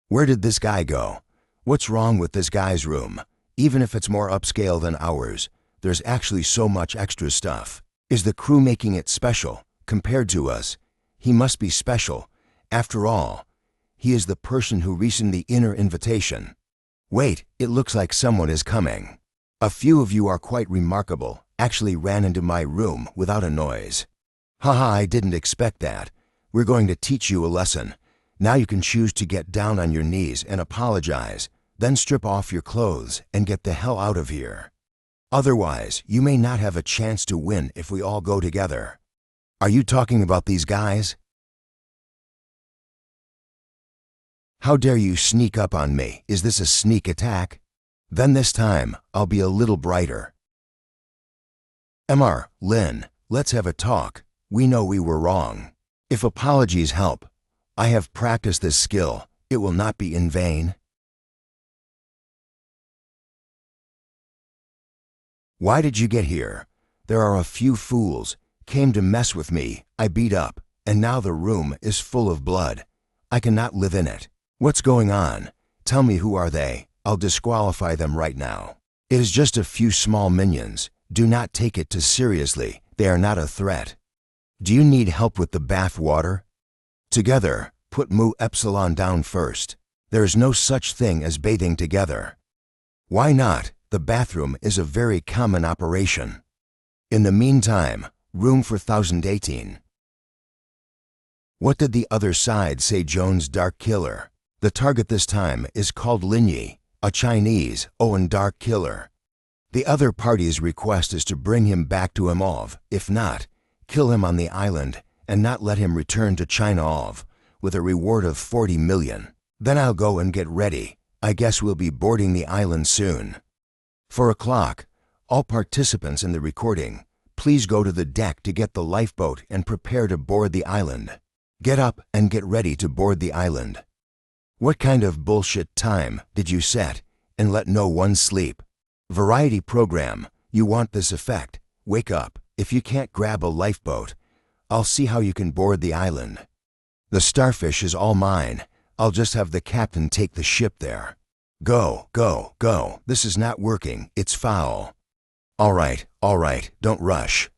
Where did this guy go? What's wrong with this guy's room? Even if it's more upscale than ours, there's actually so much extra stuff. Is the crew making it special compared to us? He must be special. After all, he is the person who resent the inner invitation. Wait, it looks like someone is coming. A few of you are quite remarkable. Actually ran into my room without a noise. Haha, I didn't expect that. We're going to teach you a lesson. Now you can choose to get down on your knees and apologize, then strip off your clothes and get the hell out of here. Otherwise, you may not have a chance to win if we all go together. Are you talking about these guys? How dare you sneak up on me? Is this a sneak attack? Then this time, I'll be a little brighter. Mr. Lin, let's have a talk. We know we were wrong. If apologies help, I have practiced this skill. It will not be in vain. Why did you get here? There are a few fools. Came to mess with me. I beat up, and now the room is full of blood. I cannot live in it. What's going on? Tell me, who are they? I'll disqualify them right now. It is just a few small minions. Do not take it too seriously. They are not a threat. Do you need help with the bath water? Together, put Mu Epsilon down first. There is no such thing as bathing together. Why not? The bathroom is a very common operation. In the meantime, room for 1018. What did the other side say? Jones Dark Killer. The target this time is called Linyi, a Chinese Owen Dark Killer. The other party's request is to bring him back to Imov. If not, kill him on the island and not let him return to China. with a reward of 40 million. Then I'll go and get ready. I guess we'll be boarding the island soon. 4 o'clock. All participants in the recording, please go to the deck to get the lifeboat and prepare to board the island. Get up and get ready to board the island. What kind of bullshit time did you set and let no one sleep? Variety program, you want this effect. Wake up. If you can't grab a lifeboat, I'll see how you can board the island. The starfish is all mine. I'll just have the captain take the ship there. Go, go, go. This is not working. It's foul. All right, don't rush.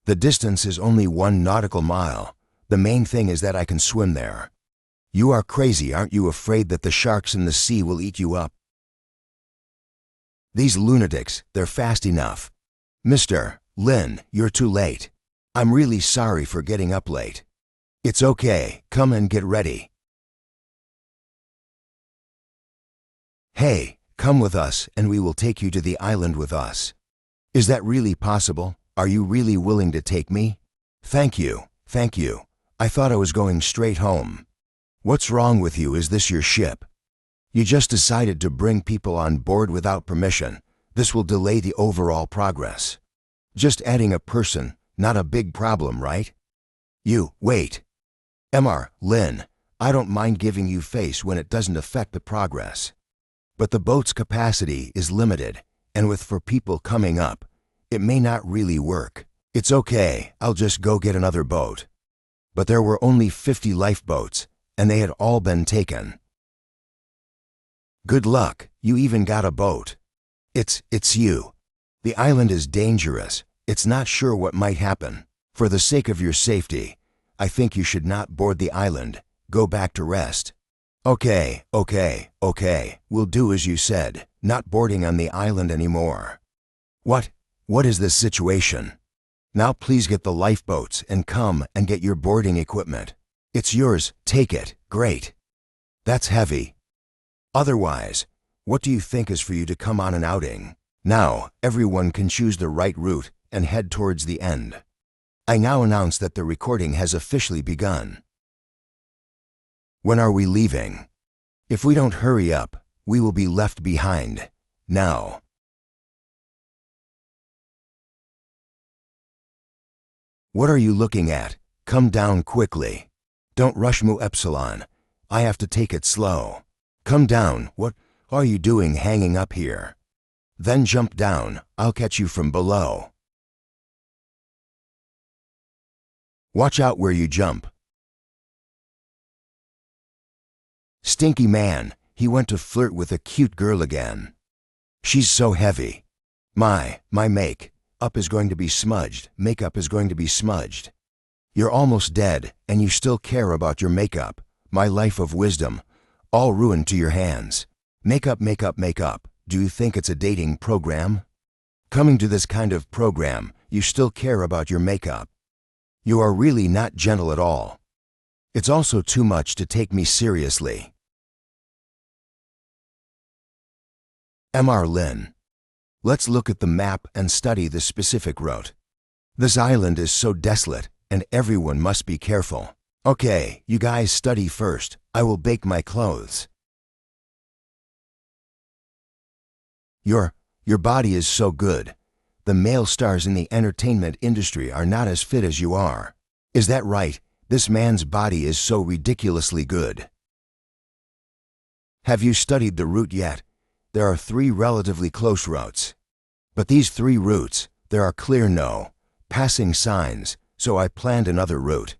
The distance is only 1 nautical mile. The main thing is that I can swim there. You are crazy, aren't you? Afraid that the sharks in the sea will eat you up? These lunatics, they're fast enough. Mr. Lin, you're too late. I'm really sorry for getting up late. It's okay, come and get ready. Hey, come with us and we will take you to the island with us. Is that really possible? Are you really willing to take me? Thank you, thank you. I thought I was going straight home. What's wrong with you? Is this your ship? You just decided to bring people on board without permission. This will delay the overall progress. Just adding a person, not a big problem, right? You, wait. Mr. Lin, I don't mind giving you face when it doesn't affect the progress. But the boat's capacity is limited, and with 4 people coming up, it may not really work. It's okay, I'll just go get another boat. But there were only 50 lifeboats, and they had all been taken. Good luck, you even got a boat. It's you. The island is dangerous. It's not sure what might happen. For the sake of your safety, I think you should not board the island. Go back to rest. Okay, we'll do as you said, not boarding on the island anymore. What is this situation? Now please get the lifeboats and come and get your boarding equipment. It's yours, take it, great. That's heavy. Otherwise, what do you think is for you to come on an outing? Now, everyone can choose the right route and head towards the end. I now announce that the recording has officially begun. When are we leaving? If we don't hurry up, we will be left behind. Now. What are you looking at? Come down quickly. Don't rush Mu Epsilon. I have to take it slow. Come down. What are you doing hanging up here? Then jump down. I'll catch you from below. Watch out where you jump. Stinky man, he went to flirt with a cute girl again. She's so heavy. My makeup is going to be smudged. Makeup is going to be smudged. You're almost dead, and you still care about your makeup. My life of wisdom, all ruined to your hands. Makeup. Do you think it's a dating program? Coming to this kind of program, you still care about your makeup. You are really not gentle at all. It's also too much to take me seriously. Mr. Lin. Let's look at the map and study the specific route. This island is so desolate, and everyone must be careful. Okay, you guys study first. I will bake my clothes. Your body is so good. The male stars in the entertainment industry are not as fit as you are. Is that right? This man's body is so ridiculously good. Have you studied the route yet? There are 3 relatively close routes. But these 3 routes, there are clear no passing signs, so I planned another route.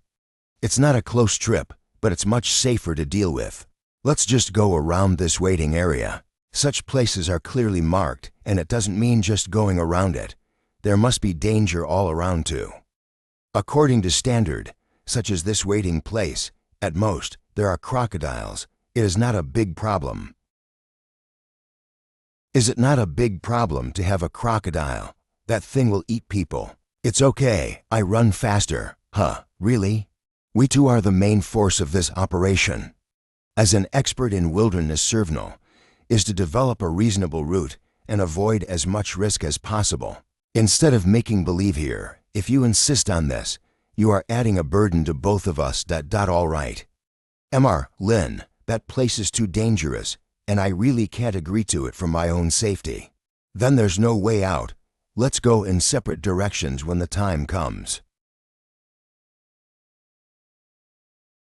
It's not a close trip, but it's much safer to deal with. Let's just go around this waiting area. Such places are clearly marked, and it doesn't mean just going around it. There must be danger all around too. According to standard, such as this waiting place, at most, there are crocodiles. It is not a big problem. Is it not a big problem to have a crocodile? That thing will eat people. It's okay, I run faster. Huh, really? We two are the main force of this operation. As an expert in wilderness survival, is to develop a reasonable route and avoid as much risk as possible. Instead of making believe here, if you insist on this, you are adding a burden to both of us. All right. Mr. Lin, that place is too dangerous, and I really can't agree to it for my own safety. Then there's no way out. Let's go in separate directions when the time comes.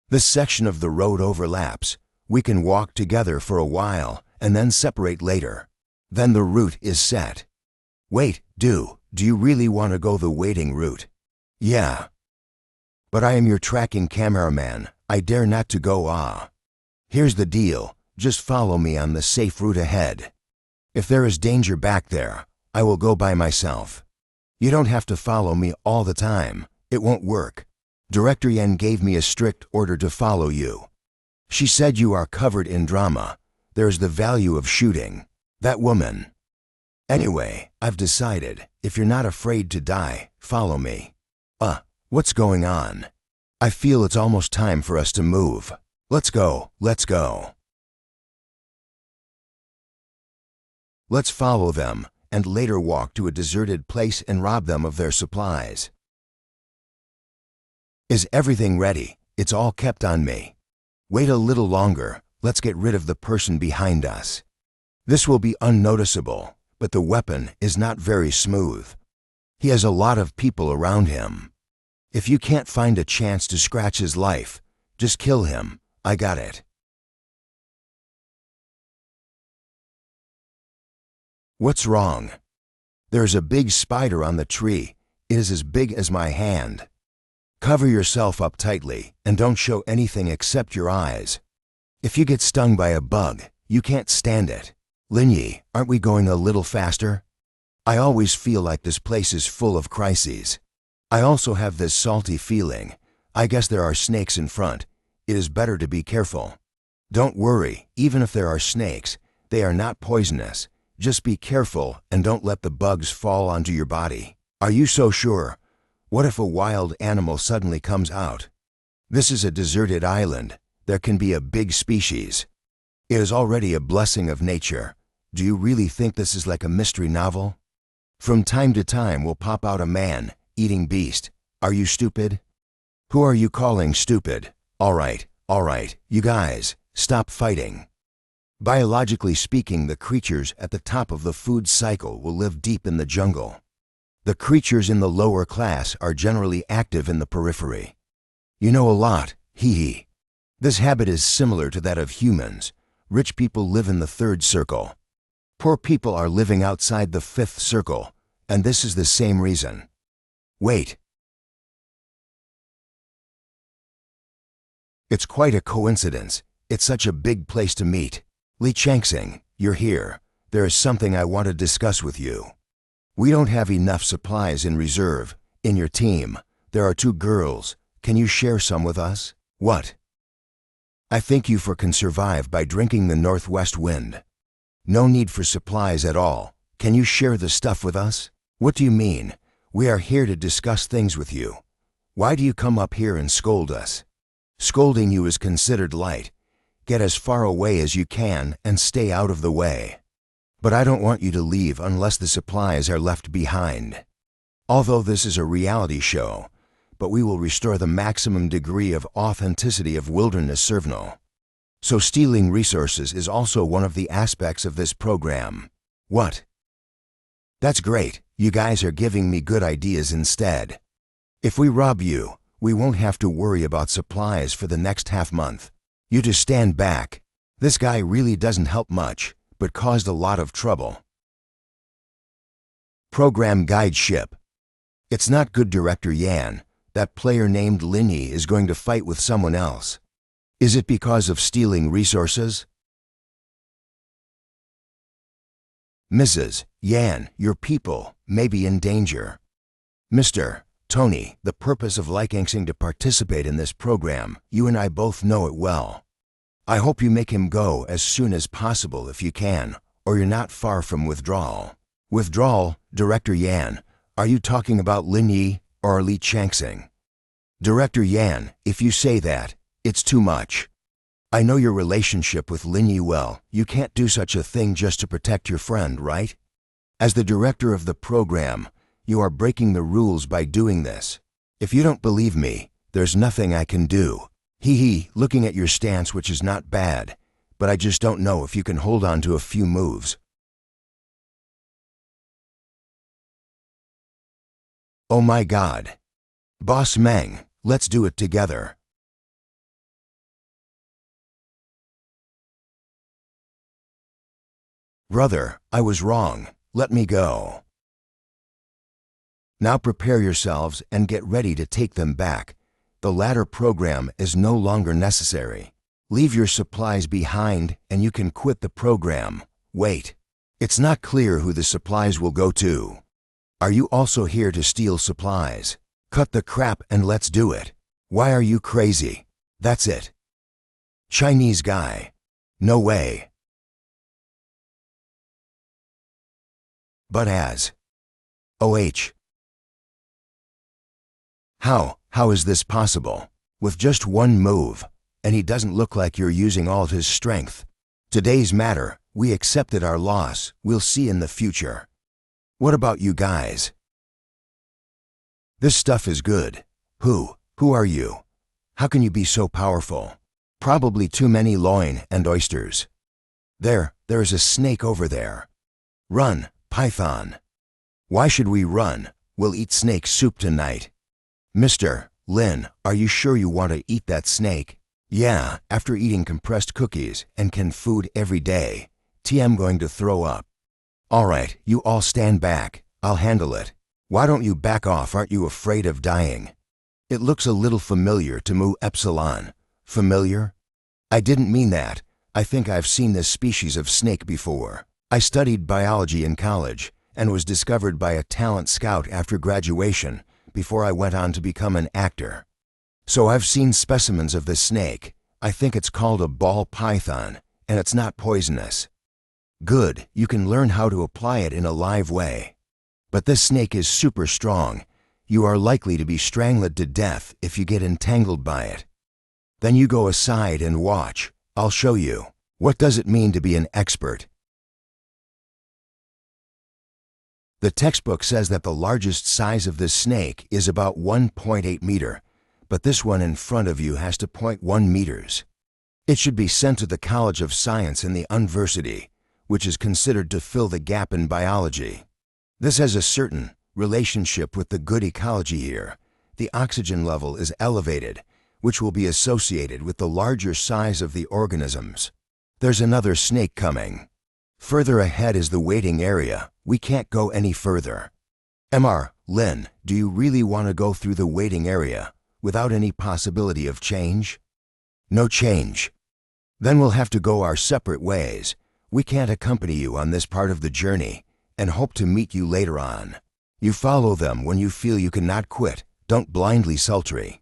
This section of the road overlaps. We can walk together for a while and then separate later. Then the route is set. Wait, do you really want to go the waiting route? Yeah. But I am your tracking cameraman. I dare not to go. Here's the deal. Just follow me on the safe route ahead. If there is danger back there, I will go by myself. You don't have to follow me all the time. It won't work. Director Yan gave me a strict order to follow you. She said you are covered in drama. There's the value of shooting. That woman. Anyway, I've decided, if you're not afraid to die, follow me. What's going on? I feel it's almost time for us to move. Let's go, let's go. Let's follow them, and later walk to a deserted place and rob them of their supplies. Is everything ready? It's all kept on me. Wait a little longer. Let's get rid of the person behind us. This will be unnoticeable, but the weapon is not very smooth. He has a lot of people around him. If you can't find a chance to scratch his life, just kill him. I got it. What's wrong? There's a big spider on the tree. It is as big as my hand. Cover yourself up tightly and don't show anything except your eyes. If you get stung by a bug, you can't stand it. Linyi, aren't we going a little faster? I always feel like this place is full of crises. I also have this salty feeling. I guess there are snakes in front. It is better to be careful. Don't worry, even if there are snakes, they are not poisonous. Just be careful and don't let the bugs fall onto your body. Are you so sure? What if a wild animal suddenly comes out? This is a deserted island. There can be a big species. It is already a blessing of nature. Do you really think this is like a mystery novel? From time to time will pop out a man-eating beast. Are you stupid? Who are you calling stupid? All right, you guys, stop fighting. Biologically speaking, the creatures at the top of the food cycle will live deep in the jungle. The creatures in the lower class are generally active in the periphery. You know a lot, hee. This habit is similar to that of humans. Rich people live in the third circle. Poor people are living outside the fifth circle, and this is the same reason. Wait. It's quite a coincidence. It's such a big place to meet. Li Changxing, you're here. There is something I want to discuss with you. We don't have enough supplies in reserve. In your team, there are 2 girls. Can you share some with us? What? I think you can survive by drinking the northwest wind. No need for supplies at all. Can you share the stuff with us? What do you mean? We are here to discuss things with you. Why do you come up here and scold us? Scolding you is considered light. Get as far away as you can and stay out of the way. But I don't want you to leave unless the supplies are left behind. Although this is a reality show, but we will restore the maximum degree of authenticity of wilderness survival. So stealing resources is also one of the aspects of this program. What? That's great. You guys are giving me good ideas instead. If we rob you, we won't have to worry about supplies for the next half month. You just stand back. This guy really doesn't help much, but caused a lot of trouble. Program guide ship. It's not good, Director Yan. That player named Linyi is going to fight with someone else. Is it because of stealing resources? Mrs. Yan, your people may be in danger. Mr. Tony, the purpose of licensing to participate in this program, you and I both know it well. I hope you make him go as soon as possible if you can, or you're not far from withdrawal. Withdrawal, Director Yan, are you talking about Linyi or Li Changxing? Director Yan, if you say that, it's too much. I know your relationship with Linyi well. You can't do such a thing just to protect your friend, right? As the director of the program, you are breaking the rules by doing this. If you don't believe me, there's nothing I can do. Hee, looking at your stance, which is not bad, but I just don't know if you can hold on to a few moves. Oh my God. Boss Meng, let's do it together. Brother, I was wrong. Let me go. Now prepare yourselves and get ready to take them back. The ladder program is no longer necessary. Leave your supplies behind and you can quit the program. Wait. It's not clear who the supplies will go to. Are you also here to steal supplies? Cut the crap and let's do it. Why are you crazy? That's it. Chinese guy. No way. But as. OH. How is this possible? With just one move, and he doesn't look like you're using all his strength. Today's matter, we accepted our loss, we'll see in the future. What about you guys? This stuff is good. Who are you? How can you be so powerful? Probably too many loin and oysters. There is a snake over there. Run, python. Why should we run? We'll eat snake soup tonight. Mr. Lin, are you sure you want to eat that snake? Yeah, after eating compressed cookies and canned food every day, I'm going to throw up. Alright, you all stand back. I'll handle it. Why don't you back off? Aren't you afraid of dying? It looks a little familiar to Mu Epsilon. Familiar? I didn't mean that. I think I've seen this species of snake before. I studied biology in college and was discovered by a talent scout after graduation before I went on to become an actor. So I've seen specimens of this snake. I think it's called a ball python, and it's not poisonous. Good, you can learn how to apply it in a live way. But this snake is super strong. You are likely to be strangled to death if you get entangled by it. Then you go aside and watch. I'll show you. What does it mean to be an expert? The textbook says that the largest size of this snake is about 1.8 meter, but this one in front of you has to 0.1 meters. It should be sent to the College of Science in the University, which is considered to fill the gap in biology. This has a certain relationship with the good ecology here. The oxygen level is elevated, which will be associated with the larger size of the organisms. There's another snake coming. Further ahead is the waiting area. We can't go any further. Mr. Lin, do you really want to go through the waiting area without any possibility of change? No change. Then we'll have to go our separate ways. We can't accompany you on this part of the journey and hope to meet you later on. You follow them when you feel you cannot quit. Don't blindly sultry.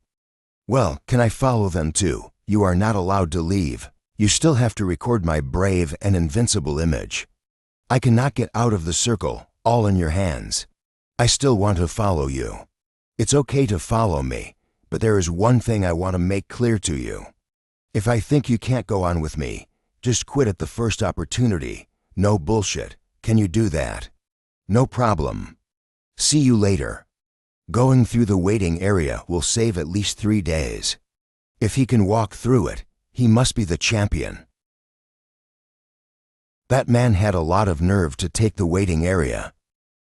Well, can I follow them too? You are not allowed to leave. You still have to record my brave and invincible image. I cannot get out of the circle, all in your hands. I still want to follow you. It's okay to follow me, but there is one thing I want to make clear to you. If I think you can't go on with me, just quit at the first opportunity. No bullshit. Can you do that? No problem. See you later. Going through the waiting area will save at least 3 days. If he can walk through it, he must be the champion. That man had a lot of nerve to take the waiting area.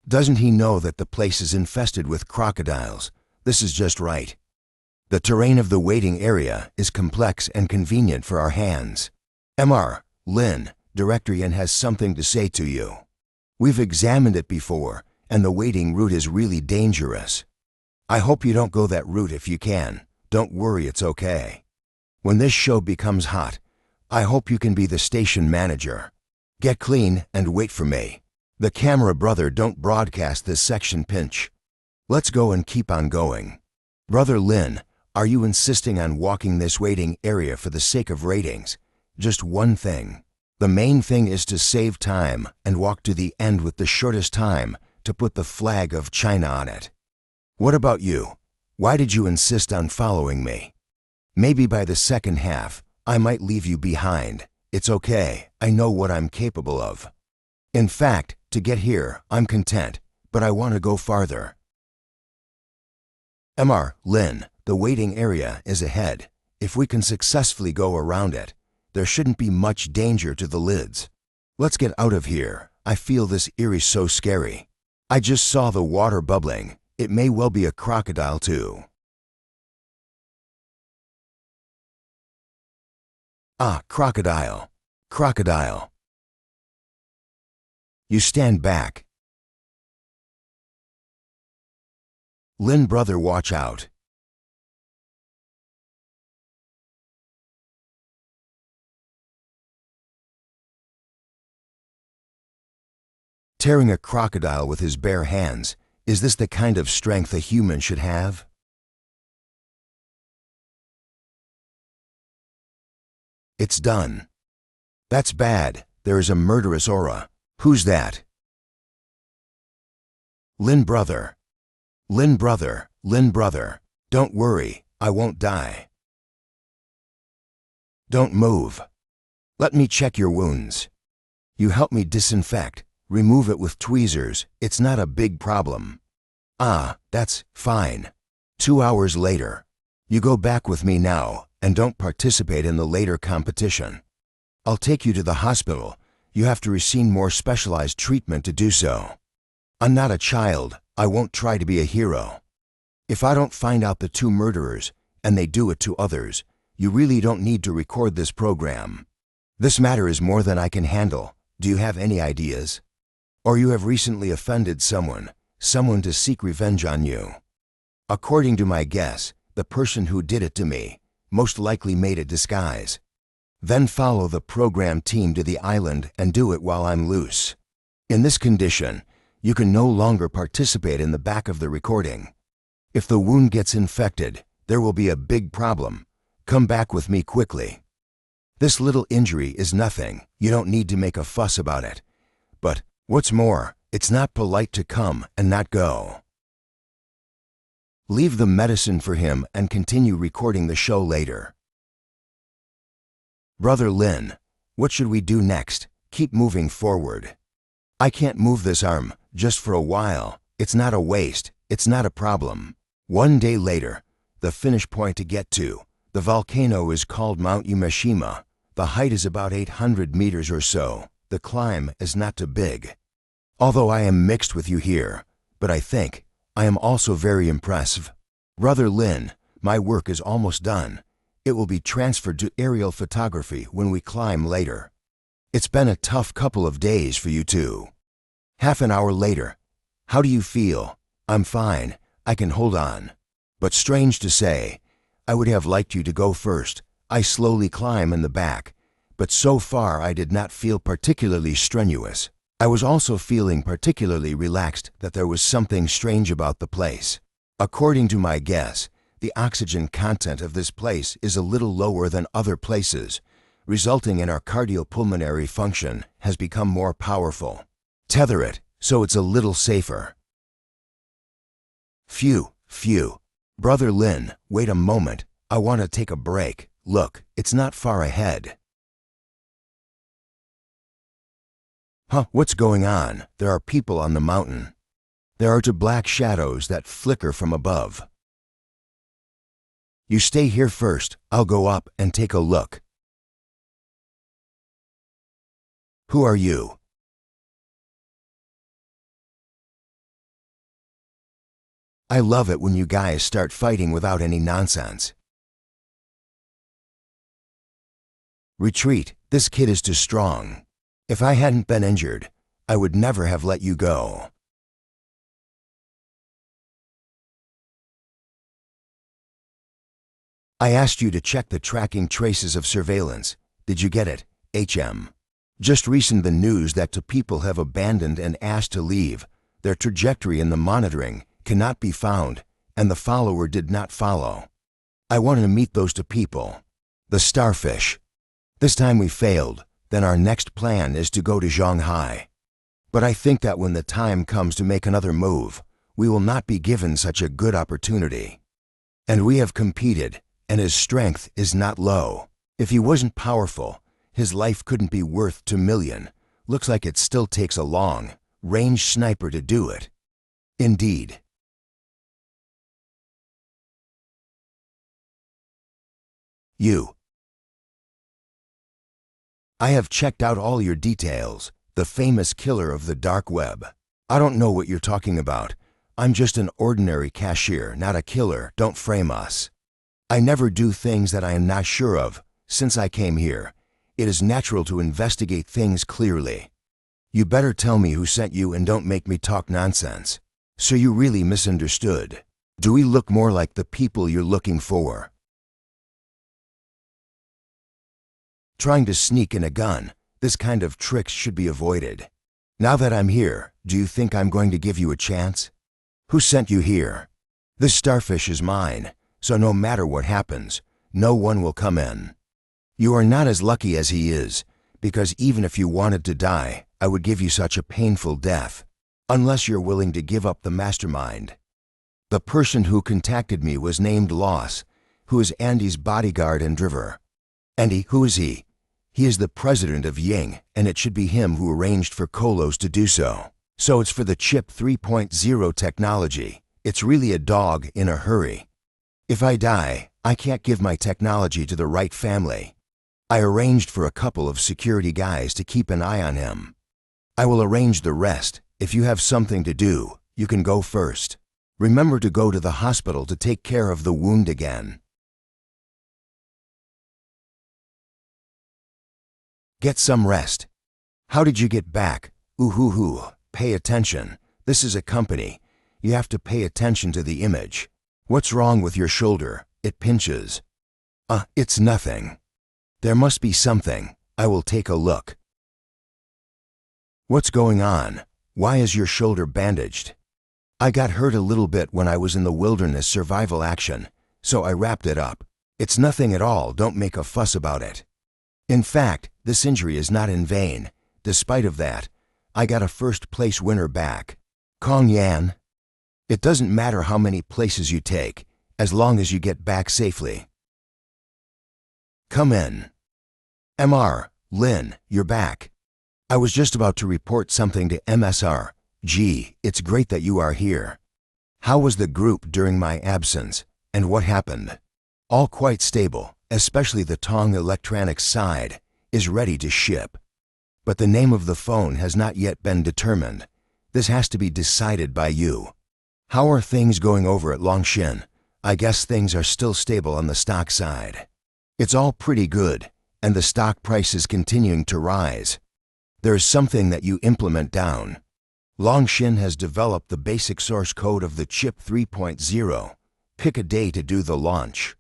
Doesn't he know that the place is infested with crocodiles? This is just right. The terrain of the waiting area is complex and convenient for our hands. Mr. Lin, Director Yan has something to say to you. We've examined it before, and the waiting route is really dangerous. I hope you don't go that route if you can. Don't worry, it's okay. When this show becomes hot, I hope you can be the station manager. Get clean and wait for me. The camera brother, don't broadcast this section pinch. Let's go and keep on going. Brother Lin, are you insisting on walking this waiting area for the sake of ratings? Just one thing. The main thing is to save time and walk to the end with the shortest time to put the flag of China on it. What about you? Why did you insist on following me? Maybe by the second half, I might leave you behind. It's okay. I know what I'm capable of. In fact, to get here, I'm content, but I want to go farther. Mr. Lin, the waiting area is ahead. If we can successfully go around it, there shouldn't be much danger to the lids. Let's get out of here. I feel this area so scary. I just saw the water bubbling. It may well be a crocodile too. Ah, crocodile. Crocodile. You stand back. Lin, brother, watch out. Tearing a crocodile with his bare hands, is this the kind of strength a human should have? It's done. That's bad. There is a murderous aura. Who's that? Lin, brother. Lin, brother. Lin, brother. Don't worry, I won't die. Don't move. Let me check your wounds. You help me disinfect. Remove it with tweezers. It's not a big problem. Ah, that's fine. 2 hours later. You go back with me now and don't participate in the later competition. I'll take you to the hospital. You have to receive more specialized treatment to do so. I'm not a child. I won't try to be a hero. If I don't find out the 2 murderers and they do it to others, you really don't need to record this program. This matter is more than I can handle. Do you have any ideas? Or you have recently offended someone to seek revenge on you. According to my guess, the person who did it to me most likely made a disguise. Then follow the program team to the island and do it while I'm loose. In this condition, you can no longer participate in the back of the recording. If the wound gets infected, there will be a big problem. Come back with me quickly. This little injury is nothing. You don't need to make a fuss about it. But what's more, it's not polite to come and not go. Leave the medicine for him and continue recording the show later. Brother Lin, what should we do next? Keep moving forward. I can't move this arm just for a while. It's not a waste. It's not a problem. 1 day later, the finish point to get to. The volcano is called Mount Yumeshima. The height is about 800 meters or so. The climb is not too big. Although I am mixed with you here, but I think I am also very impressive. Brother Lin, my work is almost done. It will be transferred to aerial photography when we climb later. It's been a tough couple of days for you too. Half an hour later. How do you feel? I'm fine. I can hold on. But strange to say, I would have liked you to go first. I slowly climb in the back, but so far I did not feel particularly strenuous. I was also feeling particularly relaxed that there was something strange about the place. According to my guess, the oxygen content of this place is a little lower than other places, resulting in our cardiopulmonary function has become more powerful. Tether it so it's a little safer. Phew. Brother Lin, wait a moment. I want to take a break. Look, it's not far ahead. Huh, what's going on? There are people on the mountain. There are 2 black shadows that flicker from above. You stay here first. I'll go up and take a look. Who are you? I love it when you guys start fighting without any nonsense. Retreat. This kid is too strong. If I hadn't been injured, I would never have let you go. I asked you to check the tracking traces of surveillance. Did you get it, HM? Just recent the news that 2 people have abandoned and asked to leave. Their trajectory in the monitoring cannot be found, and the follower did not follow. I wanted to meet those 2 people. The starfish. This time we failed. Then our next plan is to go to Shanghai. But I think that when the time comes to make another move, we will not be given such a good opportunity. And we have competed, and his strength is not low. If he wasn't powerful, his life couldn't be worth 2 million. Looks like it still takes a long-range sniper to do it. Indeed. You. I have checked out all your details, the famous killer of the dark web. I don't know what you're talking about. I'm just an ordinary cashier, not a killer. Don't frame us. I never do things that I am not sure of. Since I came here, it is natural to investigate things clearly. You better tell me who sent you and don't make me talk nonsense. So you really misunderstood. Do we look more like the people you're looking for? Trying to sneak in a gun, this kind of tricks should be avoided. Now that I'm here, do you think I'm going to give you a chance? Who sent you here? This starfish is mine, so no matter what happens, no one will come in. You are not as lucky as he is, because even if you wanted to die, I would give you such a painful death, unless you're willing to give up the mastermind. The person who contacted me was named Loss, who is Andy's bodyguard and driver. Andy, who is he? He is the president of Ying, and it should be him who arranged for Kolos to do so. So it's for the Chip 3.0 technology. It's really a dog in a hurry. If I die, I can't give my technology to the right family. I arranged for a couple of security guys to keep an eye on him. I will arrange the rest. If you have something to do, you can go first. Remember to go to the hospital to take care of the wound again. Get some rest. How did you get back? Ooh. Pay attention. This is a company. You have to pay attention to the image. What's wrong with your shoulder? It pinches. It's nothing. There must be something. I will take a look. What's going on? Why is your shoulder bandaged? I got hurt a little bit when I was in the wilderness survival action, so I wrapped it up. It's nothing at all. Don't make a fuss about it. In fact, this injury is not in vain. Despite of that, I got a first-place winner back. Kong Yan. It doesn't matter how many places you take, as long as you get back safely. Come in. MR, Lin, you're back. I was just about to report something to MSR. Gee, it's great that you are here. How was the group during my absence, and what happened? All quite stable, especially the Tong Electronics side, is ready to ship. But the name of the phone has not yet been determined. This has to be decided by you. How are things going over at Longshin? I guess things are still stable on the stock side. It's all pretty good, and the stock price is continuing to rise. There's something that you implement down. Longshin has developed the basic source code of the Chip 3.0. Pick a day to do the launch.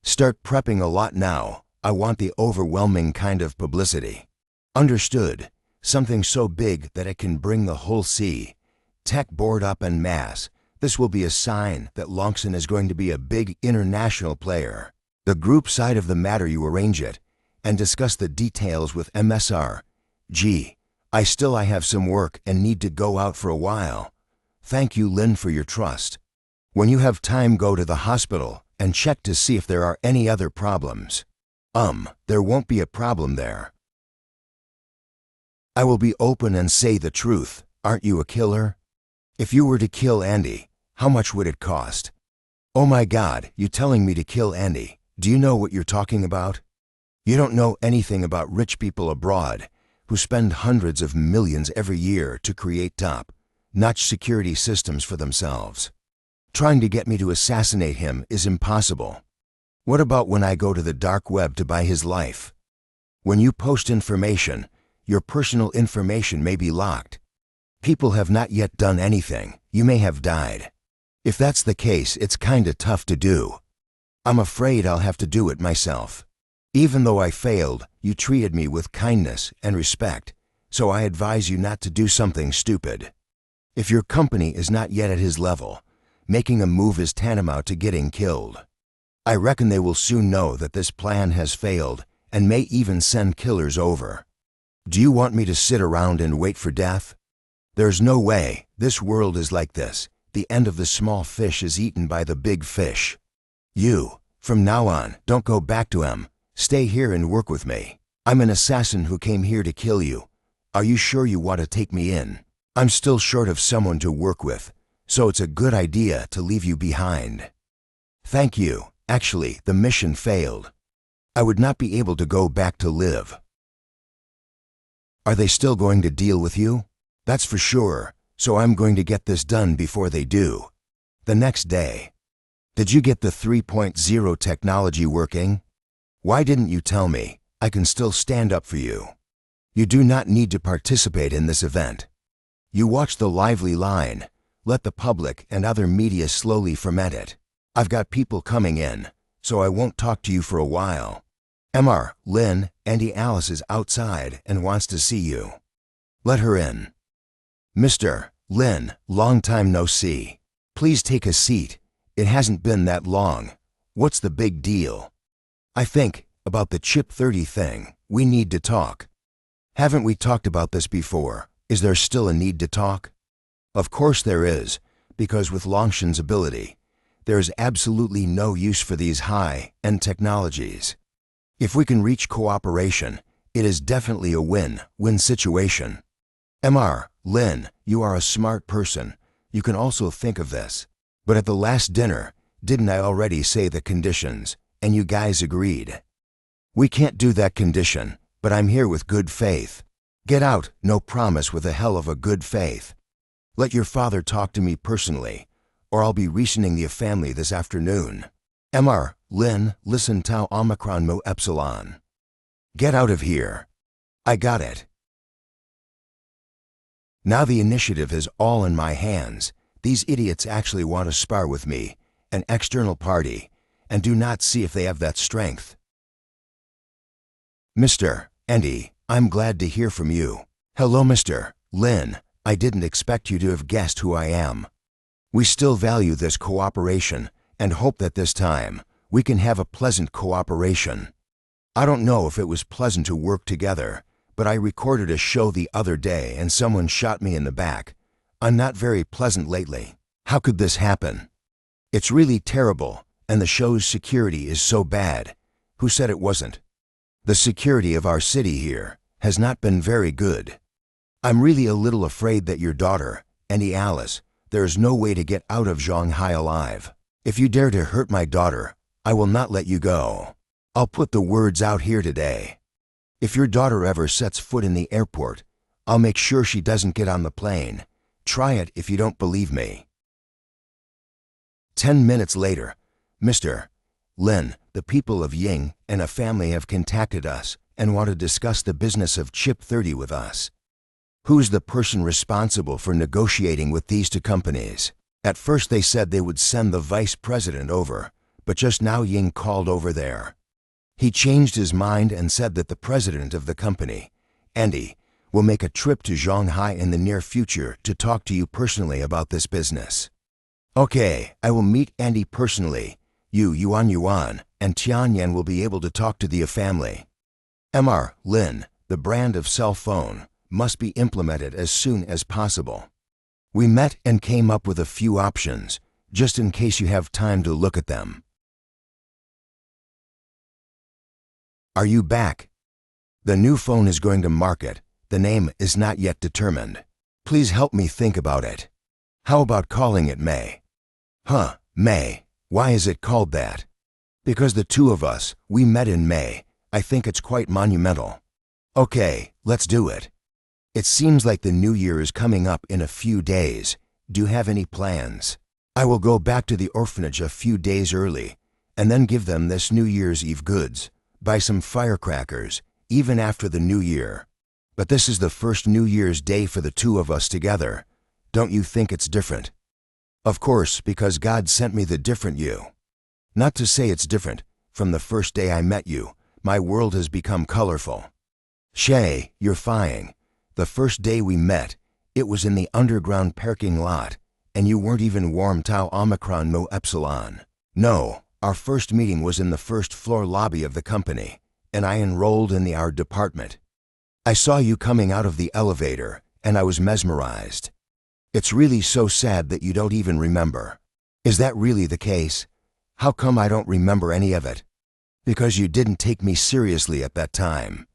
Start prepping a lot now. I want the overwhelming kind of publicity. Understood. Something so big that it can bring the whole tech board up en masse. This will be a sign that Longshin is going to be a big international player. The group side of the matter, you arrange it and discuss the details with MSR. Gee, I have some work and need to go out for a while. Thank you, Lin, for your trust. When you have time, go to the hospital and check to see if there are any other problems. There won't be a problem there. I will be open and say the truth. Aren't you a killer? If you were to kill Andy, how much would it cost? Oh my God, you telling me to kill Andy? Do you know what you're talking about? You don't know anything about rich people abroad who spend hundreds of millions every year to create top-notch security systems for themselves. Trying to get me to assassinate him is impossible. What about when I go to the dark web to buy his life? When you post information, your personal information may be locked. People have not yet done anything. You may have died. If that's the case, it's kinda tough to do. I'm afraid I'll have to do it myself. Even though I failed, you treated me with kindness and respect, so I advise you not to do something stupid. If your company is not yet at his level, making a move is tantamount to getting killed. I reckon they will soon know that this plan has failed and may even send killers over. Do you want me to sit around and wait for death? There's no way. This world is like this. The end of the small fish is eaten by the big fish. You, from now on, don't go back to him. Stay here and work with me. I'm an assassin who came here to kill you. Are you sure you want to take me in? I'm still short of someone to work with, so it's a good idea to leave you behind. Thank you. Actually, the mission failed. I would not be able to go back to live. Are they still going to deal with you? That's for sure, so I'm going to get this done before they do. The next day. Did you get the 3.0 technology working? Why didn't you tell me? I can still stand up for you. You do not need to participate in this event. You watch the lively line. Let the public and other media slowly ferment it. I've got people coming in, so I won't talk to you for a while. Mr. Lin, Auntie Alice is outside and wants to see you. Let her in. Mr. Lin, long time no see. Please take a seat. It hasn't been that long. What's the big deal? I think, about the Chip 30 thing, we need to talk. Haven't we talked about this before? Is there still a need to talk? Of course there is, because with Longshan's ability, there is absolutely no use for these high-end technologies. If we can reach cooperation, it is definitely a win-win situation. Mr. Lin, you are a smart person. You can also think of this. But at the last dinner, didn't I already say the conditions, and you guys agreed? We can't do that condition, but I'm here with good faith. Get out, no promise with a hell of a good faith. Let your father talk to me personally, or I'll be reasoning the family this afternoon. Mr. Lin, listen Tau Omicron Mo Epsilon. Get out of here. I got it. Now the initiative is all in my hands. These idiots actually want to spar with me, an external party, and do not see if they have that strength. Mr. Andy, I'm glad to hear from you. Hello, Mr. Lin. I didn't expect you to have guessed who I am. We still value this cooperation and hope that this time we can have a pleasant cooperation. I don't know if it was pleasant to work together, but I recorded a show the other day and someone shot me in the back. I'm not very pleasant lately. How could this happen? It's really terrible, and the show's security is so bad. Who said it wasn't? The security of our city here has not been very good. I'm really a little afraid that your daughter, Auntie Alice, there is no way to get out of Shanghai alive. If you dare to hurt my daughter, I will not let you go. I'll put the words out here today. If your daughter ever sets foot in the airport, I'll make sure she doesn't get on the plane. Try it if you don't believe me. 10 minutes later, Mr. Lin, the people of Ying and a family have contacted us and want to discuss the business of Chip 30 with us. Who's the person responsible for negotiating with these two companies? At first they said they would send the vice president over, but just now Ying called over there. He changed his mind and said that the president of the company, Andy, will make a trip to Shanghai in the near future to talk to you personally about this business. Okay, I will meet Andy personally. You, Yuan, and Tianyan will be able to talk to the family. Mr. Lin, the brand of cell phone, must be implemented as soon as possible. We met and came up with a few options, just in case you have time to look at them. Are you back? The new phone is going to market. The name is not yet determined. Please help me think about it. How about calling it May? Huh, May. Why is it called that? Because the two of us, we met in May. I think it's quite monumental. Okay, let's do it. It seems like the new year is coming up in a few days. Do you have any plans? I will go back to the orphanage a few days early, and then give them this New Year's Eve goods. Buy some firecrackers, even after the new year. But this is the first New Year's Day for the two of us together. Don't you think it's different? Of course, because God sent me the different you. Not to say it's different. From the first day I met you, my world has become colorful. Shay, you're fine. The first day we met, it was in the underground parking lot, and you weren't even warm Tau Omicron Mo Epsilon. No, our first meeting was in the first floor lobby of the company, and I enrolled in the art department. I saw you coming out of the elevator, and I was mesmerized. It's really so sad that you don't even remember. Is that really the case? How come I don't remember any of it? Because you didn't take me seriously at that time.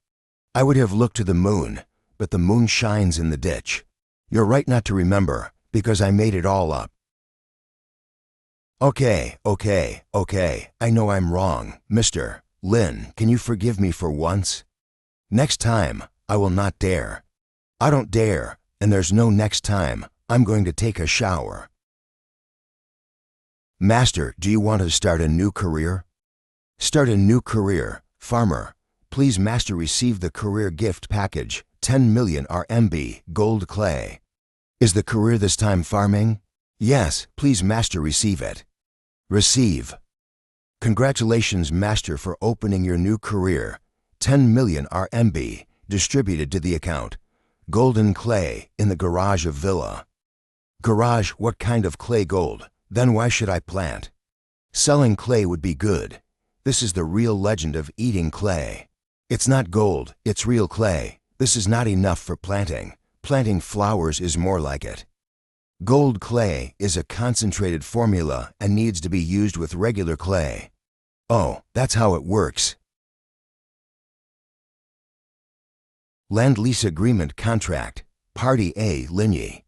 I would have looked to the moon, but the moon shines in the ditch. You're right not to remember, because I made it all up. Okay, I know I'm wrong, Mr. Lin, can you forgive me for once? Next time, I will not dare. I don't dare, and there's no next time. I'm going to take a shower. Master, do you want to start a new career? Start a new career, farmer. Please, Master, receive the career gift package, 10 million RMB, gold clay. Is the career this time farming? Yes, please, Master, receive it. Receive. Congratulations, Master, for opening your new career. 10 million RMB, distributed to the account. Golden clay, in the garage of villa. Garage, what kind of clay? Gold. Then why should I plant? Selling clay would be good. This is the real legend of eating clay. It's not gold, it's real clay. This is not enough for planting. Planting flowers is more like it. Gold clay is a concentrated formula and needs to be used with regular clay. Oh, that's how it works. Land lease agreement contract. Party A, Linyi.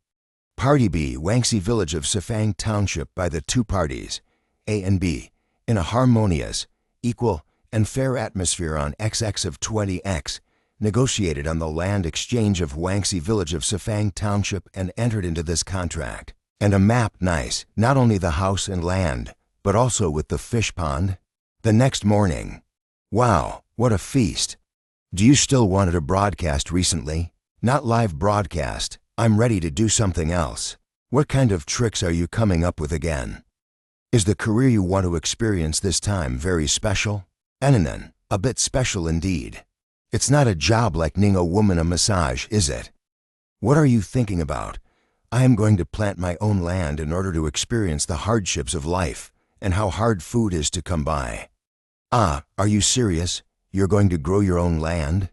Party B, Wangxi village of Sifang Township by the two parties, A and B, in a harmonious, equal, and fair atmosphere on XX of 20X, negotiated on the land exchange of Wangxi village of Sifang Township and entered into this contract. And a map, nice, not only the house and land, but also with the fish pond. The next morning. Wow, what a feast. Do you still want it a broadcast recently? Not live broadcast. I'm ready to do something else. What kind of tricks are you coming up with again? Is the career you want to experience this time very special? Ananan, a bit special indeed. It's not a job like ning a woman a massage, is it? What are you thinking about? I am going to plant my own land in order to experience the hardships of life and how hard food is to come by. Ah, are you serious? You're going to grow your own land?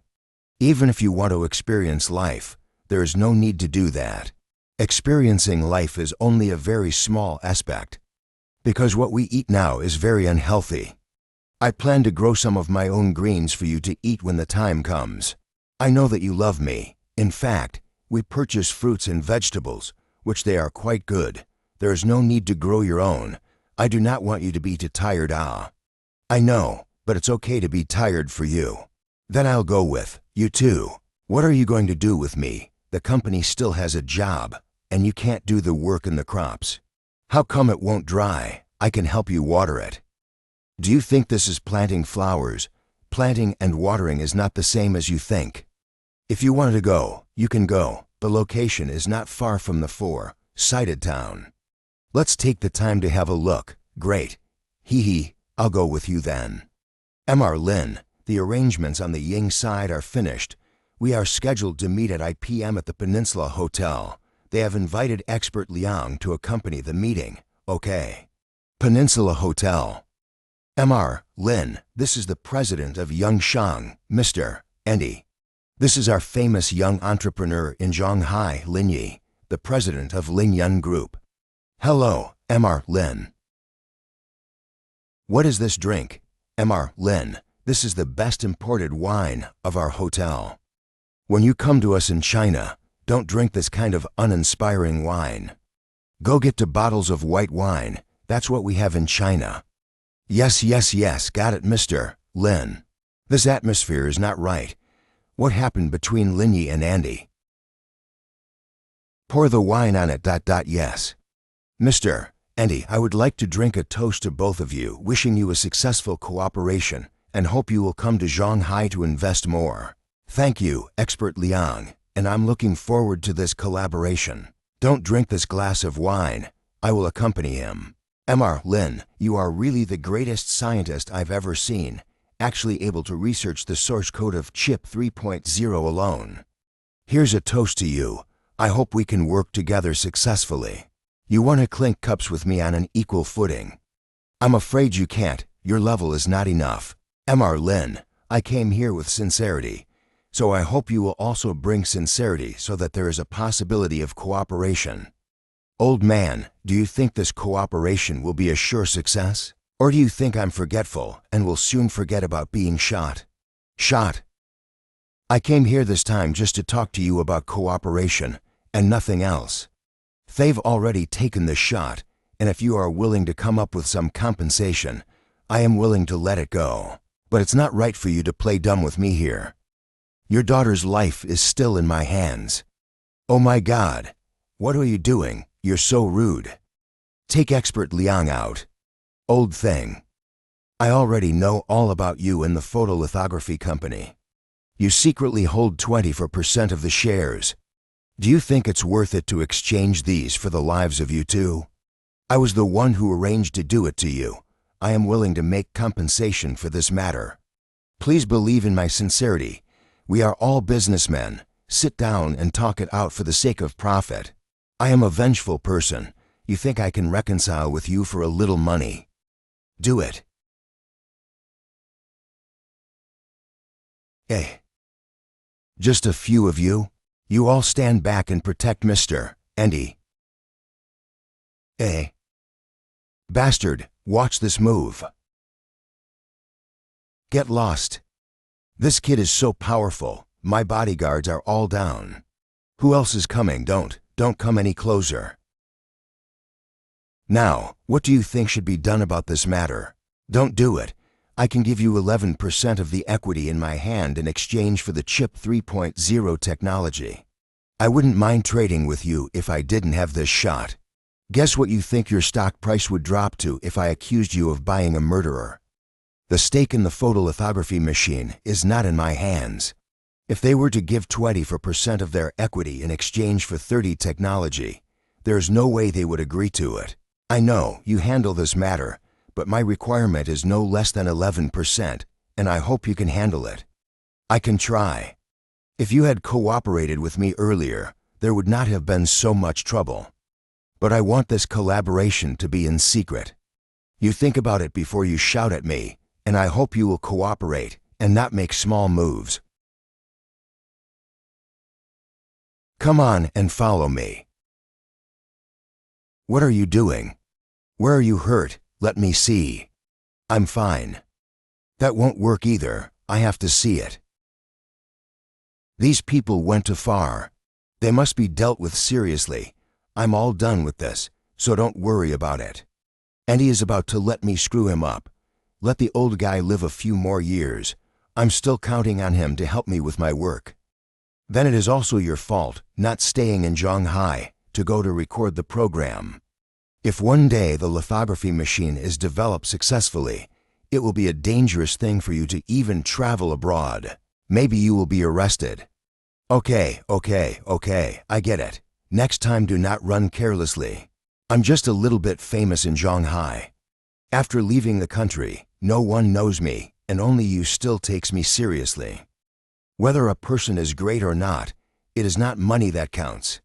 Even if you want to experience life, there is no need to do that. Experiencing life is only a very small aspect, because what we eat now is very unhealthy. I plan to grow some of my own greens for you to eat when the time comes. I know that you love me. In fact, we purchase fruits and vegetables, which they are quite good. There is no need to grow your own. I do not want you to be too tired. I know, but it's okay to be tired for you. Then I'll go with you too. What are you going to do with me? The company still has a job, and you can't do the work in the crops. How come it won't dry? I can help you water it. Do you think this is planting flowers? Planting and watering is not the same as you think. If you want to go, you can go. The location is not far from the four-sided town. Let's take the time to have a look. Great. Hee, I'll go with you then. Mr. Lin, the arrangements on the Ying side are finished. We are scheduled to meet at 8 p.m. at the Peninsula Hotel. They have invited expert Liang to accompany the meeting. Okay. Peninsula Hotel. Mr. Lin, this is the president of Yongshang, Mr. Andy. This is our famous young entrepreneur in Zhonghai, Linyi, the president of Lingyun Group. Hello, Mr. Lin. What is this drink? Mr. Lin, this is the best imported wine of our hotel. When you come to us in China, don't drink this kind of uninspiring wine. Go get to bottles of white wine. That's what we have in China. Yes, got it, Mr. Lin. This atmosphere is not right. What happened between Linyi and Andy? Pour the wine on it. Yes. Mr. Andy, I would like to drink a toast to both of you, wishing you a successful cooperation, and hope you will come to Zhonghai to invest more. Thank you, expert Liang, and I'm looking forward to this collaboration. Don't drink this glass of wine. I will accompany him. Mr. Lin, you are really the greatest scientist I've ever seen, actually able to research the source code of chip 3.0 alone. Here's a toast to you. I hope we can work together successfully. You want to clink cups with me on an equal footing. I'm afraid you can't. Your level is not enough. Mr. Lin, I came here with sincerity, so I hope you will also bring sincerity so that there is a possibility of cooperation. Old man, do you think this cooperation will be a sure success? Or do you think I'm forgetful and will soon forget about being shot? Shot? I came here this time just to talk to you about cooperation and nothing else. They've already taken the shot, and if you are willing to come up with some compensation, I am willing to let it go. But it's not right for you to play dumb with me here. Your daughter's life is still in my hands. Oh my God. What are you doing? You're so rude. Take expert Liang out. Old thing. I already know all about you and the photolithography company. You secretly hold 24% of the shares. Do you think it's worth it to exchange these for the lives of you two? I was the one who arranged to do it to you. I am willing to make compensation for this matter. Please believe in my sincerity. We are all businessmen. Sit down and talk it out for the sake of profit. I am a vengeful person. You think I can reconcile with you for a little money? Do it. Hey. Just a few of you? You all stand back and protect Mr. Andy. Hey. Bastard, watch this move. Get lost. This kid is so powerful. My bodyguards are all down. Who else is coming? Don't come any closer. Now, what do you think should be done about this matter? Don't do it. I can give you 11% of the equity in my hand in exchange for the Chip 3.0 technology. I wouldn't mind trading with you if I didn't have this shot. Guess what you think your stock price would drop to if I accused you of buying a murderer? The stake in the photolithography machine is not in my hands. If they were to give 24% of their equity in exchange for 30 technology, there's no way they would agree to it. I know you handle this matter, but my requirement is no less than 11%, and I hope you can handle it. I can try. If you had cooperated with me earlier, there would not have been so much trouble. But I want this collaboration to be in secret. You think about it before you shout at me, and I hope you will cooperate and not make small moves. Come on and follow me. What are you doing? Where are you hurt? Let me see. I'm fine. That won't work either. I have to see it. These people went too far. They must be dealt with seriously. I'm all done with this, so don't worry about it. And he is about to let me screw him up. Let the old guy live a few more years. I'm still counting on him to help me with my work. Then it is also your fault, not staying in Shanghai to go to record the program. If one day the lithography machine is developed successfully, it will be a dangerous thing for you to even travel abroad. Maybe you will be arrested. Okay, I get it. Next time do not run carelessly. I'm just a little bit famous in Shanghai. After leaving the country, no one knows me, and only you still takes me seriously. Whether a person is great or not, it is not money that counts.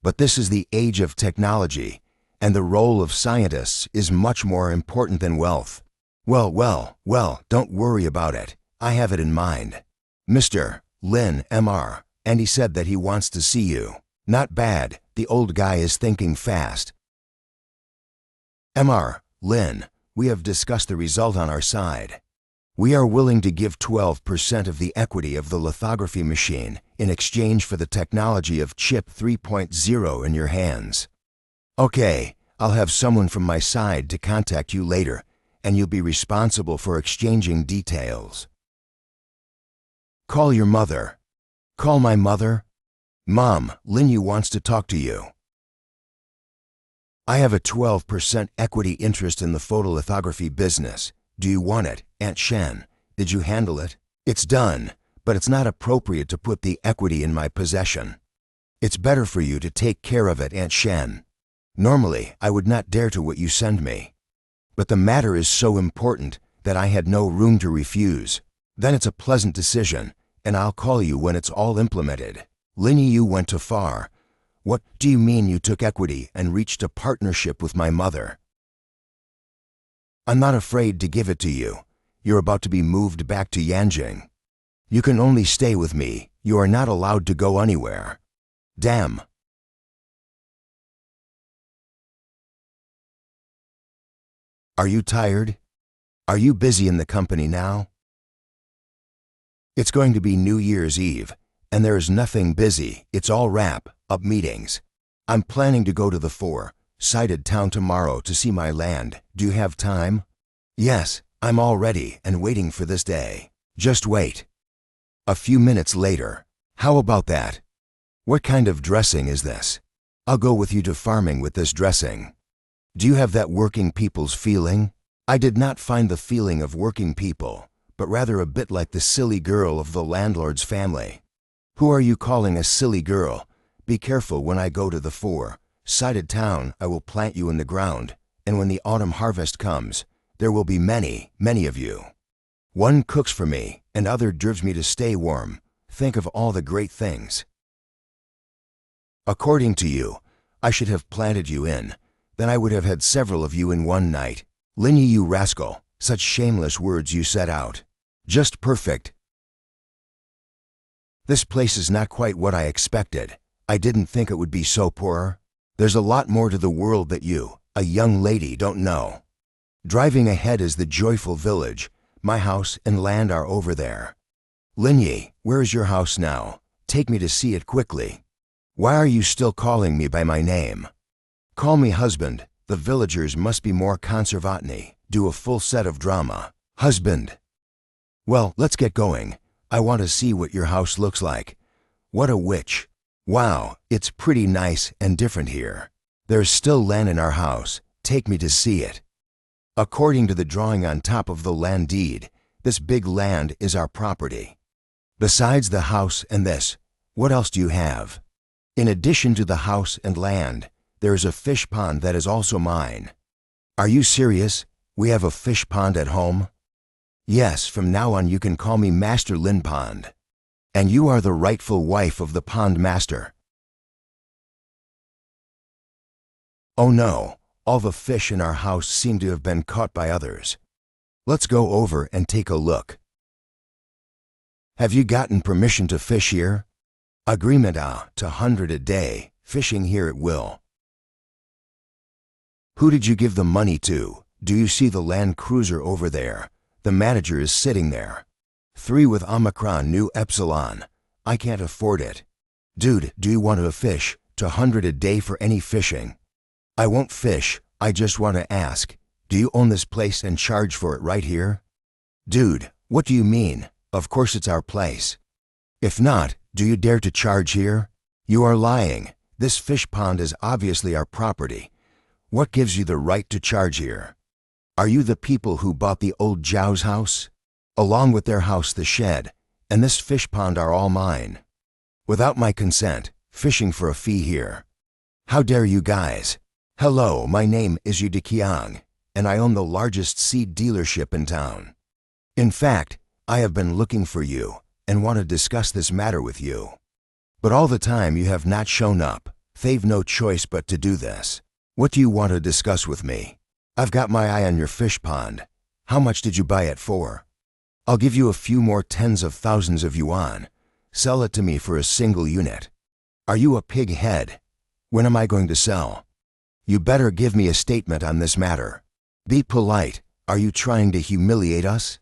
But this is the age of technology, and the role of scientists is much more important than wealth. Well, don't worry about it. I have it in mind. Mr. Lin Mr. And he said that he wants to see you. Not bad, the old guy is thinking fast. Mr. Lin, we have discussed the result on our side. We are willing to give 12% of the equity of the lithography machine in exchange for the technology of Chip 3.0 in your hands. Okay, I'll have someone from my side to contact you later, and you'll be responsible for exchanging details. Call your mother. Call my mother? Mom, Linyu wants to talk to you. I have a 12% equity interest in the photolithography business. Do you want it, Aunt Shen? Did you handle it? It's done, but it's not appropriate to put the equity in my possession. It's better for you to take care of it, Aunt Shen. Normally, I would not dare to what you send me. But the matter is so important that I had no room to refuse. Then it's a pleasant decision, and I'll call you when it's all implemented. Linny, you went too far. What do you mean you took equity and reached a partnership with my mother? I'm not afraid to give it to you. You're about to be moved back to Yanjing. You can only stay with me. You are not allowed to go anywhere. Damn. Are you tired? Are you busy in the company now? It's going to be New Year's Eve, and there is nothing busy. It's all wrap-up meetings. I'm planning to go to the four-sided town tomorrow to see my land. Do you have time? Yes, I'm all ready and waiting for this day. Just wait. A few minutes later. How about that? What kind of dressing is this? I'll go with you to farming with this dressing. Do you have that working people's feeling? I did not find the feeling of working people, but rather a bit like the silly girl of the landlord's family. Who are you calling a silly girl? Be careful when I go to the four-sided town. I will plant you in the ground, and when the autumn harvest comes, there will be many, many of you. One cooks for me, and other drives me to stay warm. Think of all the great things. According to you, I should have planted you in. Then I would have had several of you in one night. Linyi, you rascal, such shameless words you set out. Just perfect. This place is not quite what I expected. I didn't think it would be so poor. There's a lot more to the world that you, a young lady, don't know. Driving ahead is the joyful village. My house and land are over there. Linyi, where is your house now? Take me to see it quickly. Why are you still calling me by my name? Call me husband. The villagers must be more conservatni. Do a full set of drama. Husband. Well, let's get going. I want to see what your house looks like. What a witch. Wow, it's pretty nice and different here. There's still land in our house. Take me to see it. According to the drawing on top of the land deed, this big land is our property. Besides the house and this, what else do you have? In addition to the house and land, there is a fish pond that is also mine. Are you serious? We have a fish pond at home? Yes, from now on you can call me Master Lin Pond. And you are the rightful wife of the pond master. Oh no, all the fish in our house seem to have been caught by others. Let's go over and take a look. Have you gotten permission to fish here? Agreement to 100 a day, fishing here at will. Who did you give the money to? Do you see the land cruiser over there? The manager is sitting there. 3 with Omicron New Epsilon. I can't afford it. Dude, do you want to fish? To 100 a day for any fishing. I won't fish, I just want to ask. Do you own this place and charge for it right here? Dude, what do you mean? Of course it's our place. If not, do you dare to charge here? You are lying. This fish pond is obviously our property. What gives you the right to charge here? Are you the people who bought the old Zhao's house? Along with their house, the shed, and this fish pond are all mine. Without my consent, fishing for a fee here. How dare you guys? Hello, my name is Yu Deqiang, and I own the largest seed dealership in town. In fact, I have been looking for you and want to discuss this matter with you. But all the time you have not shown up. They've no choice but to do this. What do you want to discuss with me? I've got my eye on your fish pond. How much did you buy it for? I'll give you a few more tens of thousands of yuan. Sell it to me for a single unit. Are you a pig head? When am I going to sell? You better give me a statement on this matter. Be polite. Are you trying to humiliate us?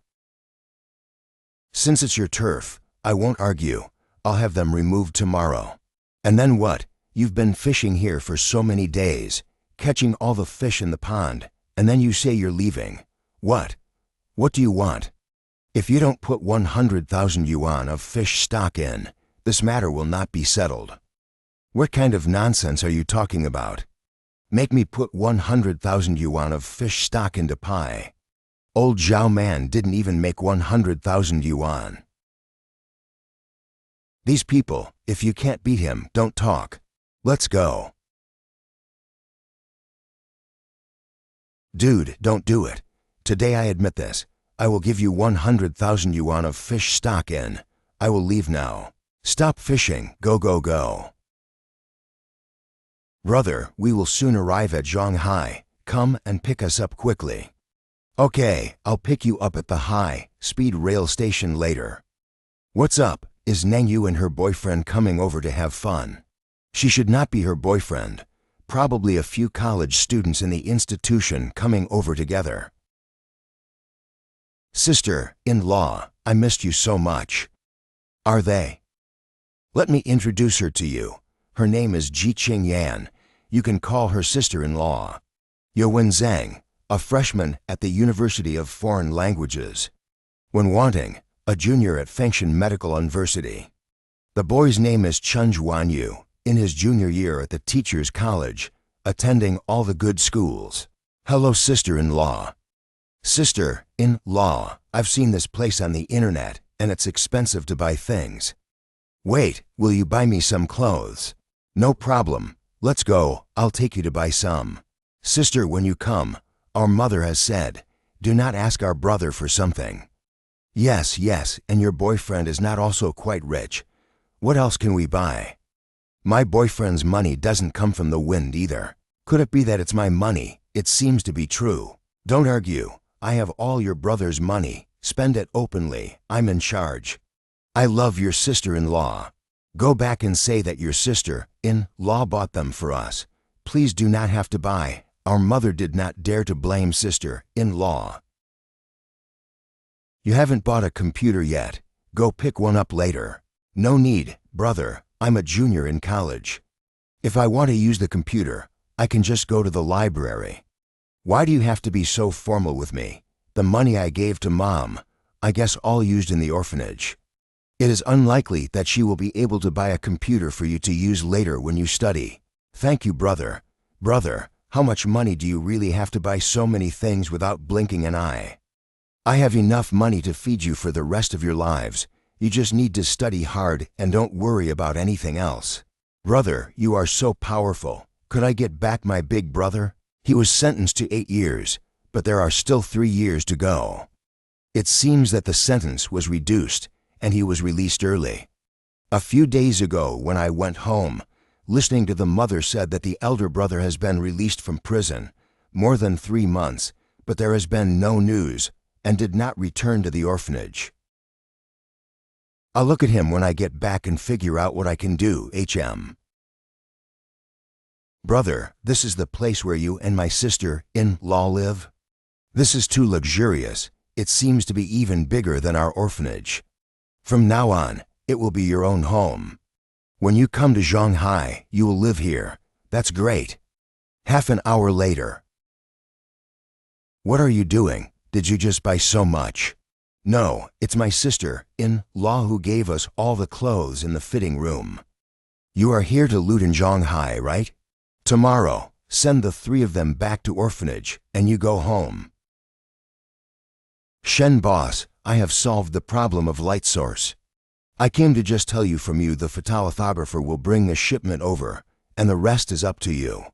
Since it's your turf, I won't argue. I'll have them removed tomorrow. And then what? You've been fishing here for so many days, catching all the fish in the pond, and then you say you're leaving. What? What do you want? If you don't put 100,000 yuan of fish stock in, this matter will not be settled. What kind of nonsense are you talking about? Make me put 100,000 yuan of fish stock into pie. Old Zhao Man didn't even make 100,000 yuan. These people, if you can't beat him, don't talk. Let's go. Dude, don't do it. Today I admit this. I will give you 100,000 yuan of fish stock in. I will leave now. Stop fishing. Go, go, go. Brother, we will soon arrive at Shanghai. Come and pick us up quickly. Okay, I'll pick you up at the high-speed rail station later. What's up? Is Nangyu and her boyfriend coming over to have fun? She should not be her boyfriend. Probably a few college students in the institution coming over together. Sister-in-law, I missed you so much. Are they? Let me introduce her to you. Her name is Ji Qing Yan. You can call her sister-in-law. Yo Wen Zhang. a freshman at the University of Foreign Languages. When wanting, a junior at Fengshan Medical University. The boy's name is Chun Juanyu, in his junior year at the Teachers College, attending all the good schools. Hello, sister-in-law. Sister-in-law, I've seen this place on the internet, and it's expensive to buy things. Wait, will you buy me some clothes? No problem. Let's go, I'll take you to buy some. Sister, when you come, our mother has said, do not ask our brother for something. Yes, and your boyfriend is not also quite rich. What else can we buy? My boyfriend's money doesn't come from the wind either. Could it be that it's my money? It seems to be true. Don't argue. I have all your brother's money. Spend it openly. I'm in charge. I love your sister-in-law. Go back and say that your sister-in-law bought them for us. Please do not have to buy. Our mother did not dare to blame sister-in-law. You haven't bought a computer yet. Go pick one up later. No need, brother. I'm a junior in college. If I want to use the computer, I can just go to the library. Why do you have to be so formal with me? The money I gave to Mom, I guess all used in the orphanage. It is unlikely that she will be able to buy a computer for you to use later when you study. Thank you, brother. Brother, how much money do you really have to buy so many things without blinking an eye? I have enough money to feed you for the rest of your lives. You just need to study hard and don't worry about anything else. Brother, you are so powerful. Could I get back my big brother? He was sentenced to 8 years, but there are still 3 years to go. It seems that the sentence was reduced and he was released early. A few days ago when I went home, listening to the mother said that the elder brother has been released from prison, more than 3 months, but there has been no news and did not return to the orphanage. I'll look at him when I get back and figure out what I can do, HM. Brother, this is the place where you and my sister-in-law live? This is too luxurious. It seems to be even bigger than our orphanage. From now on, it will be your own home. When you come to Shanghai, you will live here. That's great. Half an hour later. What are you doing? Did you just buy so much? No, it's my sister-in-law who gave us all the clothes in the fitting room. You are here to loot in Shanghai, right? Tomorrow, send the 3 of them back to orphanage and you go home. Shen boss, I have solved the problem of light source. I came to just tell you from you the photolithographer will bring the shipment over and the rest is up to you.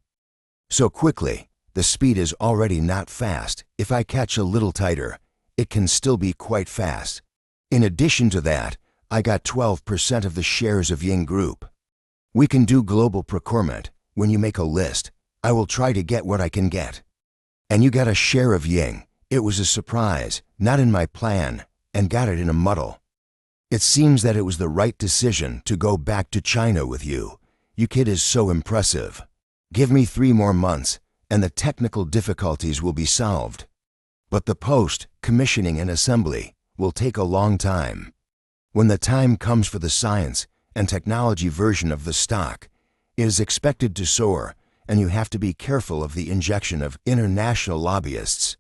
So quickly, the speed is already not fast. If I catch a little tighter, it can still be quite fast. In addition to that, I got 12% of the shares of Ying Group. We can do global procurement. When you make a list, I will try to get what I can get. And you got a share of Ying. It was a surprise, not in my plan, and got it in a muddle. It seems that it was the right decision to go back to China with you. You kid is so impressive. Give me 3 more months, and the technical difficulties will be solved. But the post-commissioning and assembly will take a long time. When the time comes for the science and technology version of the stock, it is expected to soar, and you have to be careful of the injection of international lobbyists.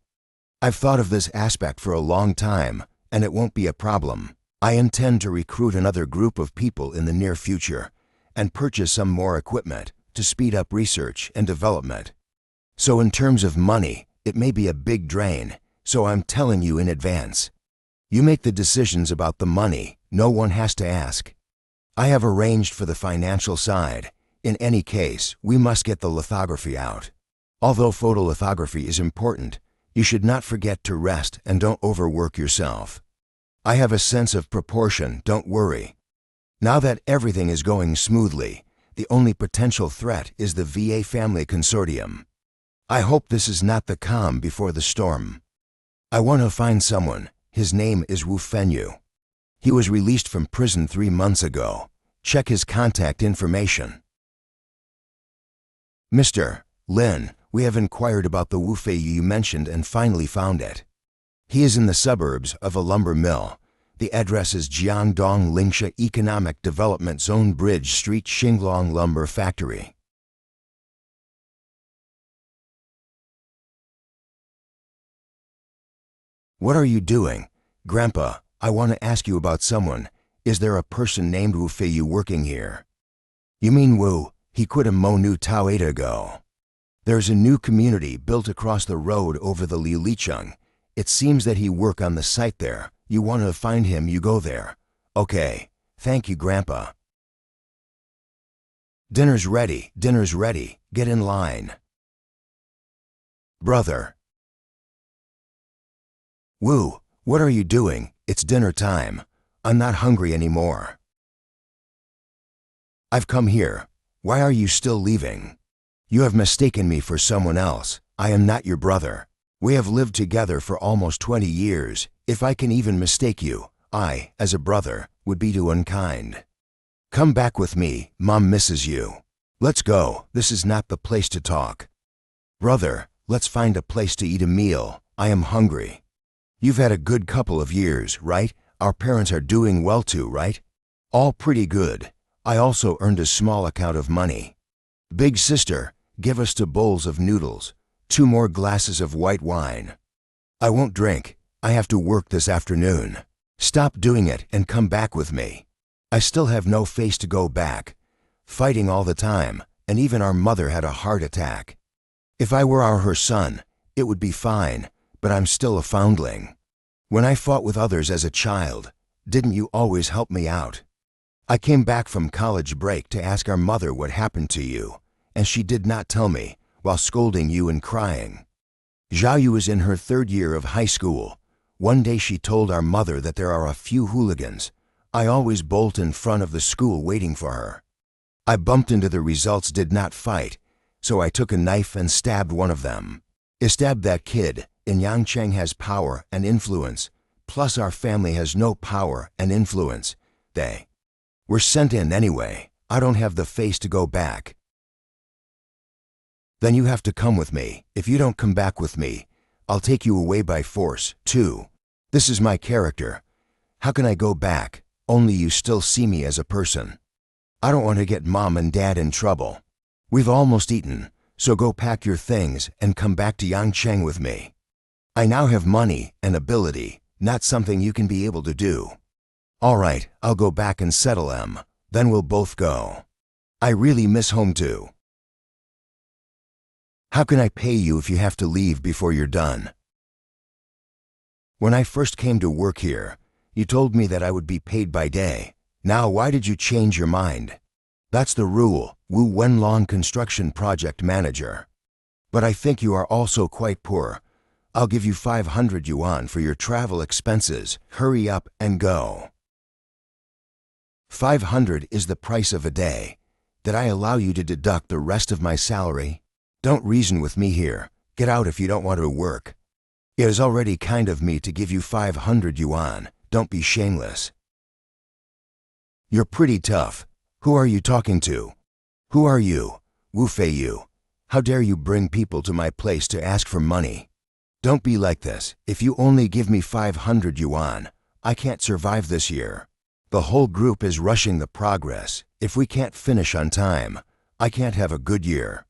I've thought of this aspect for a long time, and it won't be a problem. I intend to recruit another group of people in the near future and purchase some more equipment to speed up research and development. So in terms of money, it may be a big drain, so I'm telling you in advance. You make the decisions about the money. No one has to ask. I have arranged for the financial side. In any case, we must get the lithography out. Although photolithography is important, you should not forget to rest and don't overwork yourself. I have a sense of proportion, don't worry. Now that everything is going smoothly, the only potential threat is the VA Family Consortium. I hope this is not the calm before the storm. I want to find someone. His name is Wu Fenyu. He was released from prison 3 months ago. Check his contact information. Mr. Lin, we have inquired about the Wu Fenyu you mentioned and finally found it. He is in the suburbs of a lumber mill. The address is Jiangdong Lingsha Economic Development Zone Bridge Street, Xinglong Lumber Factory. What are you doing? Grandpa, I want to ask you about someone. Is there a person named Wu Feiyu working here? You mean Wu? He quit a Mo Nu Tao 8 ago. There's a new community built across the road over the Liulicheng. It seems that he work on the site there. You want to find him, you go there. Okay. Thank you, Grandpa. Dinner's ready. Dinner's ready. Get in line. Brother. Wu, what are you doing? It's dinner time. I'm not hungry anymore. I've come here. Why are you still leaving? You have mistaken me for someone else. I am not your brother. We have lived together for almost 20 years. If I can even mistake you, I, as a brother, would be too unkind. Come back with me. Mom misses you. Let's go. This is not the place to talk. Brother, let's find a place to eat a meal. I am hungry. You've had a good couple of years, right? Our parents are doing well too, right? All pretty good. I also earned a small amount of money. Big sister, give us 2 bowls of noodles, 2 more glasses of white wine. I won't drink. I have to work this afternoon. Stop doing it and come back with me. I still have no face to go back. Fighting all the time, and even our mother had a heart attack. If I were her son, it would be fine, but I'm still a foundling. When I fought with others as a child, didn't you always help me out? I came back from college break to ask our mother what happened to you, and she did not tell me, while scolding you and crying. Xiaoyu is in her 3rd year of high school. One day she told our mother that there are a few hooligans. I always bolt in front of the school waiting for her. I bumped into the results, did not fight, so I took a knife and stabbed one of them. I stabbed that kid, and Yangcheng has power and influence, plus our family has no power and influence. They were sent in anyway. I don't have the face to go back. Then you have to come with me. If you don't come back with me, I'll take you away by force, too. This is my character. How can I go back? Only you still see me as a person. I don't want to get Mom and Dad in trouble. We've almost eaten, so go pack your things and come back to Yangcheng with me. I now have money and ability, not something you can be able to do. All right, I'll go back and settle them. Then we'll both go. I really miss home too. How can I pay you if you have to leave before you're done? When I first came to work here, you told me that I would be paid by day. Now why did you change your mind? That's the rule, Wu Wenlong Construction Project Manager. But I think you are also quite poor. I'll give you 500 yuan for your travel expenses. Hurry up and go. 500 is the price of a day. Did I allow you to deduct the rest of my salary? Don't reason with me here. Get out if you don't want to work. It is already kind of me to give you 500 yuan. Don't be shameless. You're pretty tough. Who are you talking to? Who are you? Wu Feiyu. How dare you bring people to my place to ask for money? Don't be like this. If you only give me 500 yuan, I can't survive this year. The whole group is rushing the progress. If we can't finish on time, I can't have a good year.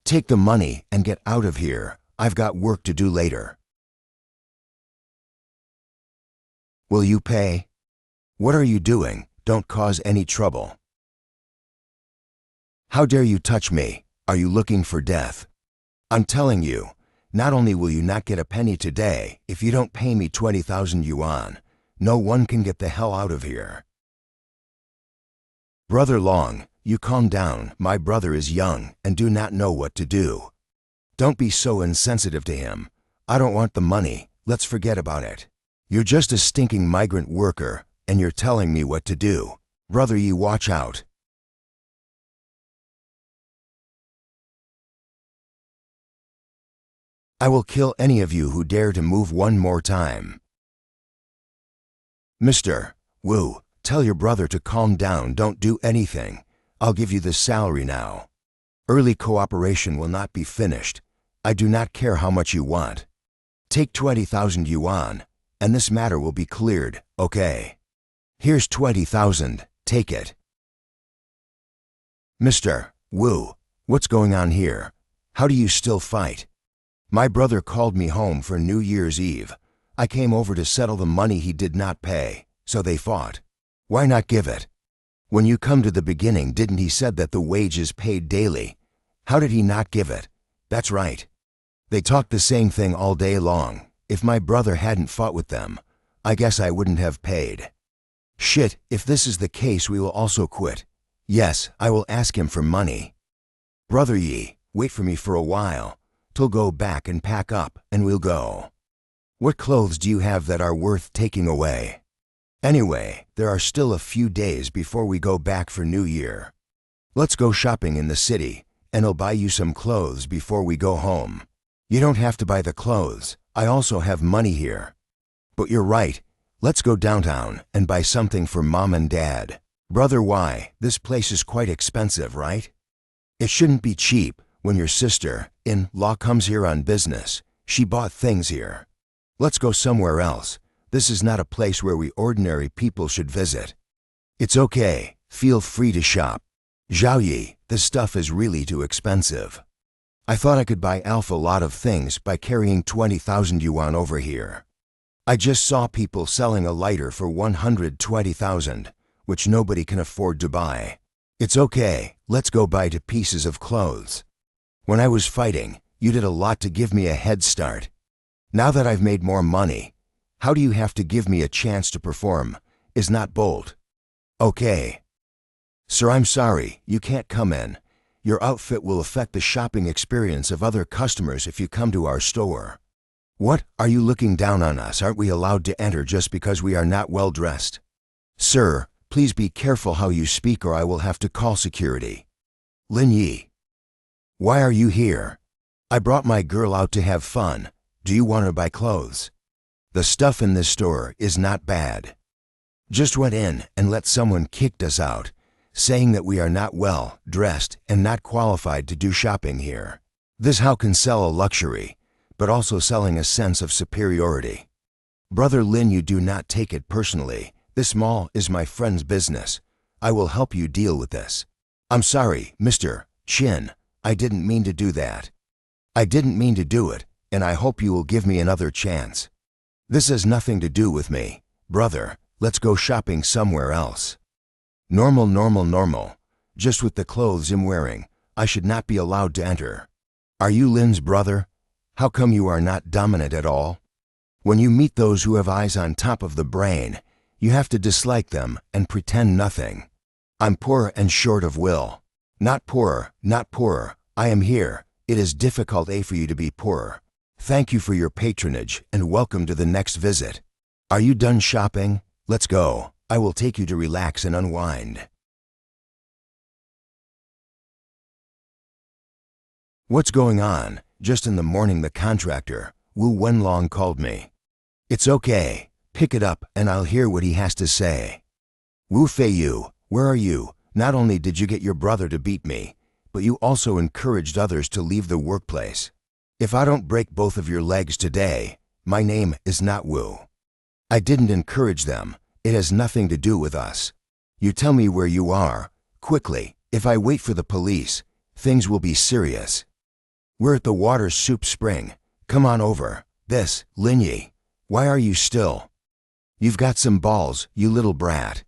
Take the money and get out of here. I've got work to do later. Will you pay? What are you doing? Don't cause any trouble. How dare you touch me? Are you looking for death? I'm telling you, not only will you not get a penny today, if you don't pay me 20,000 yuan, no one can get the hell out of here. Brother Long, you calm down. My brother is young and do not know what to do. Don't be so insensitive to him. I don't want the money. Let's forget about it. You're just a stinking migrant worker, and you're telling me what to do. Brother, you watch out. I will kill any of you who dare to move one more time. Mr. Wu, tell your brother to calm down. Don't do anything. I'll give you the salary now. Early cooperation will not be finished. I do not care how much you want. Take 20,000 yuan, and this matter will be cleared, okay? Here's 20,000. Take it. Mr. Wu, what's going on here? How do you still fight? My brother called me home for New Year's Eve. I came over to settle the money he did not pay, so they fought. Why not give it? When you come to the beginning, didn't he said that the wage is paid daily? How did he not give it? That's right. They talked the same thing all day long. If my brother hadn't fought with them, I guess I wouldn't have paid. Shit, if this is the case, we will also quit. Yes, I will ask him for money. Brother Yi, wait for me for a while. Till go back and pack up, and we'll go. What clothes do you have that are worth taking away? Anyway, there are still a few days before we go back for New Year. Let's go shopping in the city, and I'll buy you some clothes before we go home. You don't have to buy the clothes. I also have money here. But you're right. Let's go downtown and buy something for Mom and Dad. Brother Y, this place is quite expensive, right? It shouldn't be cheap. When your sister-in-law comes here on business, she bought things here. Let's go somewhere else. This is not a place where we ordinary people should visit. It's okay. Feel free to shop. Zhao Yi, this stuff is really too expensive. I thought I could buy Alpha a lot of things by carrying 20,000 yuan over here. I just saw people selling a lighter for 120,000, which nobody can afford to buy. It's okay. Let's go buy 2 pieces of clothes. When I was fighting, you did a lot to give me a head start. Now that I've made more money, how do you have to give me a chance to perform? Is not bold. Okay. Sir, I'm sorry, you can't come in. Your outfit will affect the shopping experience of other customers if you come to our store. What? Are you looking down on us? Aren't we allowed to enter just because we are not well dressed? Sir, please be careful how you speak or I will have to call security. Lin Yi. Why are you here? I brought my girl out to have fun. Do you want to buy clothes? The stuff in this store is not bad. Just went in and let someone kicked us out, saying that we are not well dressed and not qualified to do shopping here. This how can sell a luxury, but also selling a sense of superiority. Brother Lin, you do not take it personally. This mall is my friend's business. I will help you deal with this. I'm sorry, Mr. Chin. I didn't mean to do that. I didn't mean to do it, and I hope you will give me another chance. This has nothing to do with me. Brother, let's go shopping somewhere else. Normal. Just with the clothes I'm wearing, I should not be allowed to enter. Are you Lin's brother? How come you are not dominant at all? When you meet those who have eyes on top of the brain, you have to dislike them and pretend nothing. I'm poor and short of will. Not poorer. I am here. It is difficult for you to be poor. Thank you for your patronage and welcome to the next visit. Are you done shopping? Let's go. I will take you to relax and unwind. What's going on? Just in the morning the contractor, Wu Wenlong, called me. It's okay. Pick it up and I'll hear what he has to say. Wu Feiyu, where are you? Not only did you get your brother to beat me, but you also encouraged others to leave the workplace. If I don't break both of your legs today, my name is not Wu. I didn't encourage them. It has nothing to do with us. You tell me where you are, quickly. If I wait for the police, things will be serious. We're at the water soup spring. Come on over. This, Lin Yi. Why are you still? You've got some balls, you little brat.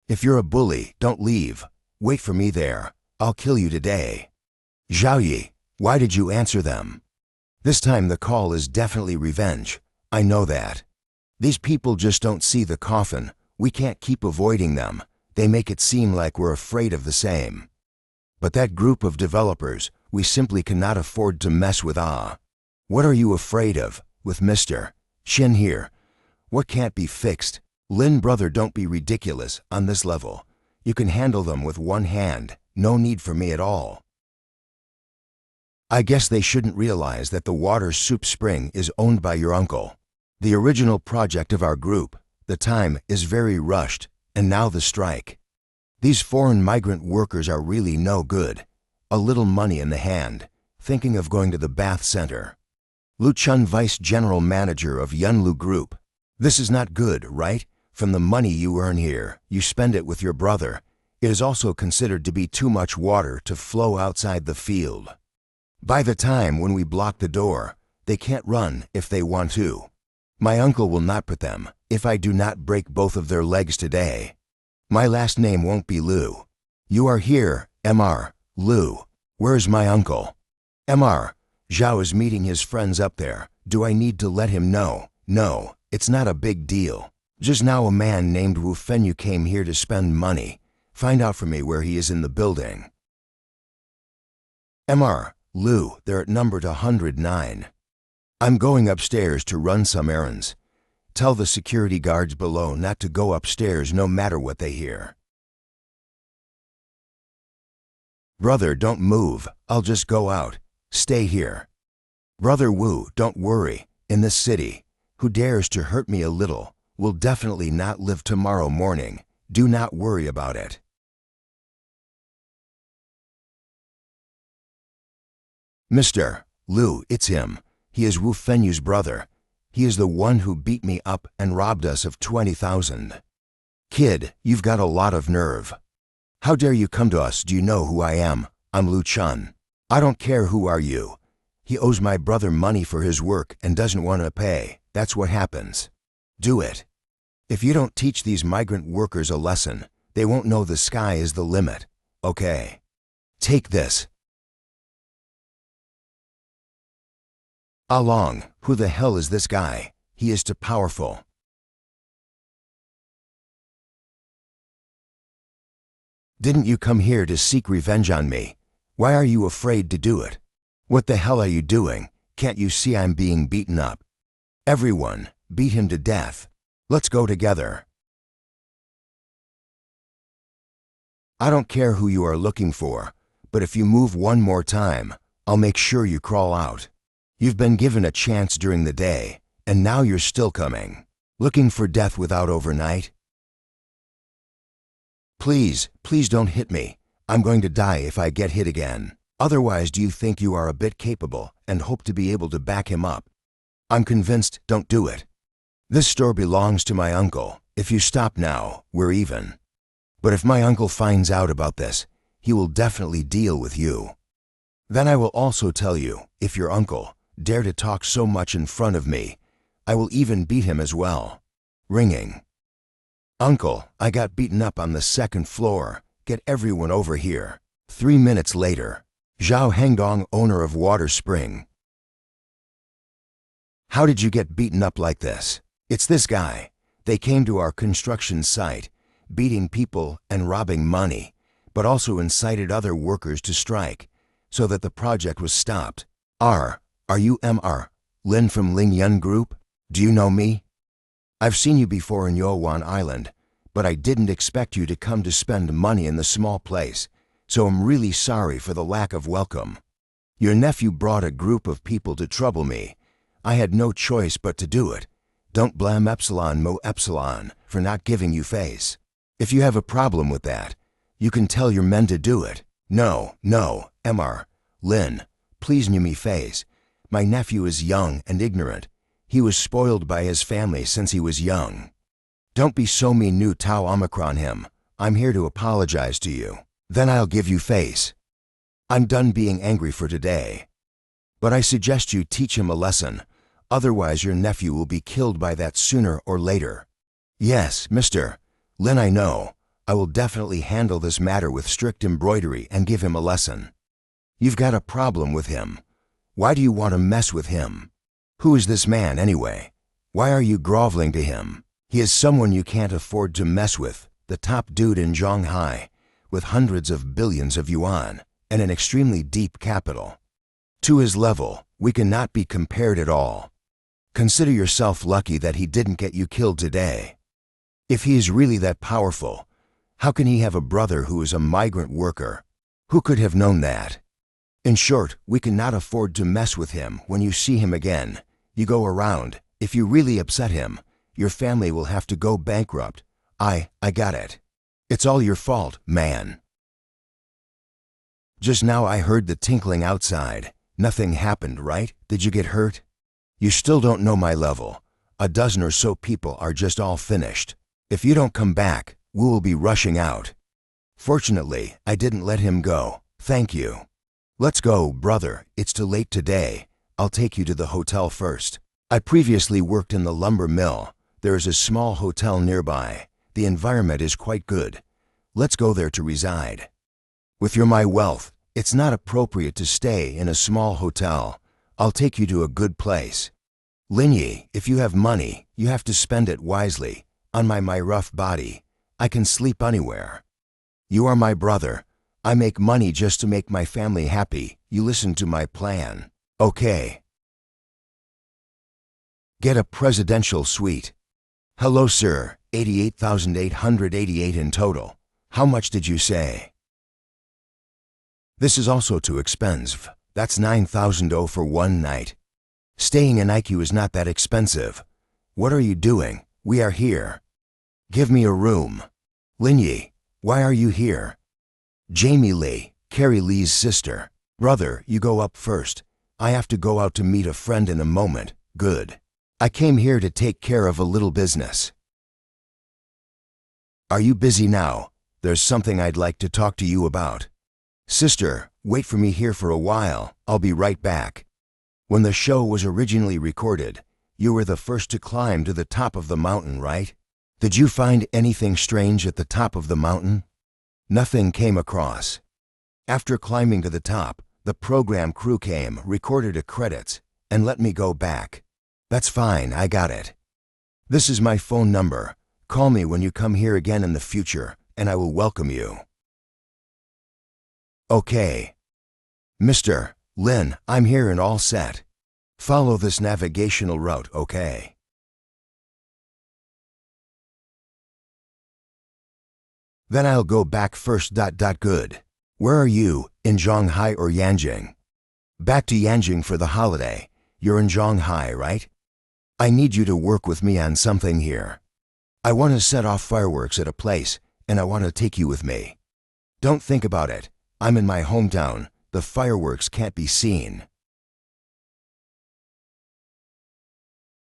If you're a bully, don't leave. Wait for me there. I'll kill you today. Zhao Yi, why did you answer them? This time the call is definitely revenge. I know that. These people just don't see the coffin. We can't keep avoiding them. They make it seem like we're afraid of the same. But that group of developers, we simply cannot afford to mess with. What are you afraid of, with Mr. Shin here? What can't be fixed? Lin, brother, don't be ridiculous on this level. You can handle them with one hand. No need for me at all. I guess they shouldn't realize that the water soup spring is owned by your uncle. The original project of our group. The time is very rushed, and now the strike. These foreign migrant workers are really no good. A little money in the hand, thinking of going to the bath center. Lu Chun, Vice General Manager of Yunlu Group. This is not good, right? From the money you earn here, you spend it with your brother. It is also considered to be too much water to flow outside the field. By the time when we block the door, they can't run if they want to. My uncle will not put them if I do not break both of their legs today. My last name won't be Liu. You are here, Mr. Liu. Where's my uncle? Mr. Zhao is meeting his friends up there. Do I need to let him know? No, it's not a big deal. Just now a man named Wu Fenyu came here to spend money. Find out for me where he is in the building. Mr. Liu, they're at number 109. I'm going upstairs to run some errands. Tell the security guards below not to go upstairs no matter what they hear. Brother, don't move. I'll just go out. Stay here. Brother Wu, don't worry. In this city, who dares to hurt me a little will definitely not live tomorrow morning. Do not worry about it. Mr. Liu, it's him. He is Wu Fenyu's brother. He is the one who beat me up and robbed us of 20,000. Kid, you've got a lot of nerve. How dare you come to us? Do you know who I am? I'm Lu Chun. I don't care who are you. He owes my brother money for his work and doesn't want to pay. That's what happens. Do it. If you don't teach these migrant workers a lesson, they won't know the sky is the limit. Okay. Take this. Along, who the hell is this guy? He is too powerful. Didn't you come here to seek revenge on me? Why are you afraid to do it? What the hell are you doing? Can't you see I'm being beaten up? Everyone, beat him to death. Let's go together. I don't care who you are looking for, but if you move one more time, I'll make sure you crawl out. You've been given a chance during the day, and now you're still coming. Looking for death without overnight? Please, please don't hit me. I'm going to die if I get hit again. Otherwise, do you think you are a bit capable and hope to be able to back him up? I'm convinced, don't do it. This store belongs to my uncle. If you stop now, we're even. But if my uncle finds out about this, he will definitely deal with you. Then I will also tell you, if your uncle dare to talk so much in front of me, I will even beat him as well. Ringing. Uncle, I got beaten up on the second floor. Get everyone over here. 3 minutes later. Zhao Hengdong, owner of Water Spring. How did you get beaten up like this? It's this guy. They came to our construction site, beating people and robbing money, but also incited other workers to strike, so that the project was stopped. Are you Mr. Lin from Ling Yun Group? Do you know me? I've seen you before in Yowan Island, but I didn't expect you to come to spend money in the small place, so I'm really sorry for the lack of welcome. Your nephew brought a group of people to trouble me. I had no choice but to do it. Don't blame Epsilon Mo Epsilon for not giving you face. If you have a problem with that, you can tell your men to do it. No, Mr. Lin, please new me face. My nephew is young and ignorant. He was spoiled by his family since he was young. Don't be so mean, new Tau Omicron him. I'm here to apologize to you. Then I'll give you face. I'm done being angry for today. But I suggest you teach him a lesson. Otherwise your nephew will be killed by that sooner or later. Yes, Mr. Lin, I know. I will definitely handle this matter with strict embroidery and give him a lesson. You've got a problem with him. Why do you want to mess with him? Who is this man anyway? Why are you groveling to him? He is someone you can't afford to mess with, the top dude in Shanghai, with hundreds of billions of yuan and an extremely deep capital. To his level, we cannot be compared at all. Consider yourself lucky that he didn't get you killed today. If he is really that powerful, how can he have a brother who is a migrant worker? Who could have known that? In short, we cannot afford to mess with him. When you see him again, you go around. If you really upset him, your family will have to go bankrupt. I got it. It's all your fault, man. Just now I heard the tinkling outside. Nothing happened, right? Did you get hurt? You still don't know my level. A dozen or so people are just all finished. If you don't come back, we will be rushing out. Fortunately, I didn't let him go. Thank you. Let's go, brother. It's too late today. I'll take you to the hotel first. I previously worked in the lumber mill. There is a small hotel nearby. The environment is quite good. Let's go there to reside. With my wealth, it's not appropriate to stay in a small hotel. I'll take you to a good place. Linyi, if you have money, you have to spend it wisely. On my rough body, I can sleep anywhere. You are my brother. I make money just to make my family happy. You listen to my plan. Okay. Get a presidential suite. Hello, sir. 88,888 in total. How much did you say? This is also too expensive. That's 9,000 for one night. Staying in IQ is not that expensive. What are you doing? We are here. Give me a room. Linyi, why are you here? Jamie Lee, Carrie Lee's sister. Brother, you go up first. I have to go out to meet a friend in a moment. Good. I came here to take care of a little business. Are you busy now? There's something I'd like to talk to you about. Sister, wait for me here for a while. I'll be right back. When the show was originally recorded, you were the first to climb to the top of the mountain, right? Did you find anything strange at the top of the mountain? Nothing came across. After climbing to the top, the program crew came, recorded the credits, and let me go back. That's fine, I got it. This is my phone number. Call me when you come here again in the future, and I will welcome you. Okay. Mr. Lin, I'm here and all set. Follow this navigational route, okay? Then I'll go back first. Good. Where are you, in Shanghai or Yanjing? Back to Yanjing for the holiday. You're in Shanghai, right? I need you to work with me on something here. I want to set off fireworks at a place, and I want to take you with me. Don't think about it. I'm in my hometown. The fireworks can't be seen.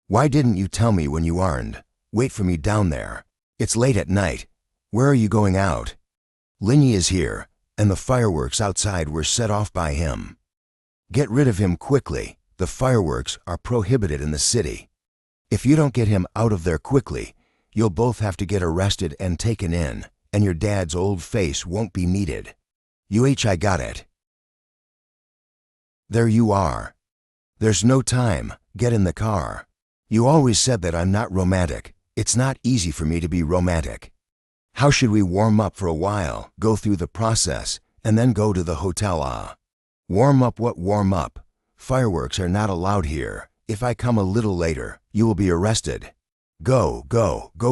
Why didn't you tell me when you aren't? Wait for me down there. It's late at night. Where are you going out? Linyi is here, and the fireworks outside were set off by him. Get rid of him quickly. The fireworks are prohibited in the city. If you don't get him out of there quickly, you'll both have to get arrested and taken in, and your dad's old face won't be needed. I got it. There you are. There's no time. Get in the car. You always said that I'm not romantic. It's not easy for me to be romantic. How should we warm up for a while, go through the process, and then go to the hotel? Warm up? What warm up? Fireworks are not allowed here. If I come a little later, you will be arrested. Go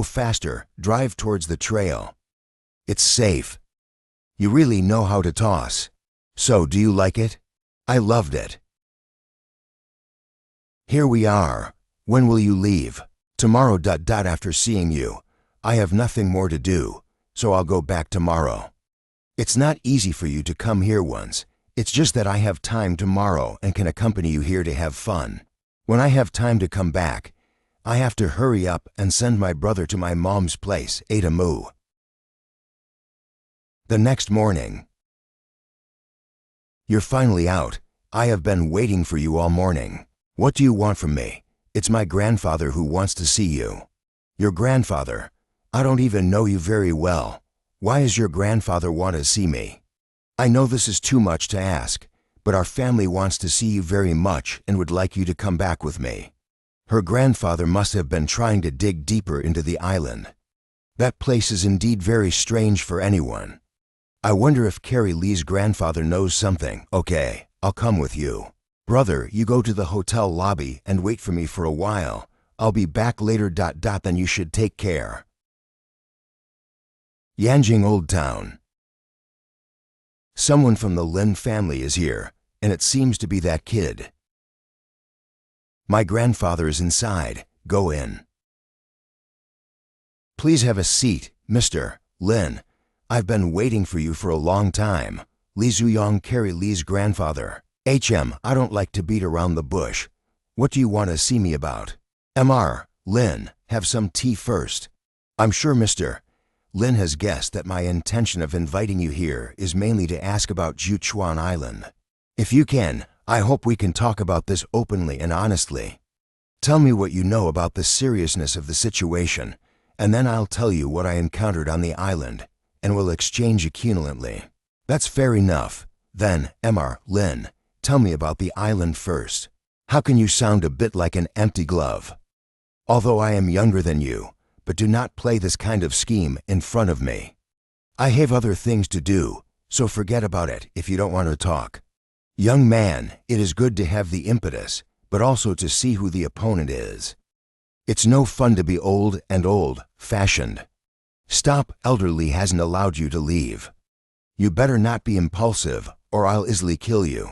faster. Drive towards the trail. It's safe. You really know how to toss. So, do you like it? I loved it. Here we are. When will you leave? Tomorrow. After seeing you, I have nothing more to do, so I'll go back tomorrow. It's not easy for you to come here once. It's just that I have time tomorrow and can accompany you here to have fun. When I have time to come back, I have to hurry up and send my brother to my mom's place, Adamu. The next morning. You're finally out. I have been waiting for you all morning. What do you want from me? It's my grandfather who wants to see you. Your grandfather? I don't even know you very well. Why does your grandfather want to see me? I know this is too much to ask, but our family wants to see you very much and would like you to come back with me. Her grandfather must have been trying to dig deeper into the island. That place is indeed very strange for anyone. I wonder if Carrie Lee's grandfather knows something. Okay, I'll come with you. Brother, you go to the hotel lobby and wait for me for a while. I'll be back later. Then you should take care. Yanjing Old Town. Someone from the Lin family is here, and it seems to be that kid. My grandfather is inside. Go in. Please have a seat, Mr. Lin. I've been waiting for you for a long time. Li Zuyong, Carrie Lee's grandfather. I don't like to beat around the bush. What do you want to see me about? Mr. Lin, have some tea first. I'm sure Mr. Lin has guessed that my intention of inviting you here is mainly to ask about Juchuan Island. If you can, I hope we can talk about this openly and honestly. Tell me what you know about the seriousness of the situation, and then I'll tell you what I encountered on the island, and we'll exchange equivalently. That's fair enough. Then, Mr. Lin, tell me about the island first. How can you sound a bit like an empty glove? Although I am younger than you, but do not play this kind of scheme in front of me. I have other things to do, so forget about it if you don't want to talk. Young man, it is good to have the impetus, but also to see who the opponent is. It's no fun to be old and old-fashioned. Stop, elderly hasn't allowed you to leave. You better not be impulsive, or I'll easily kill you.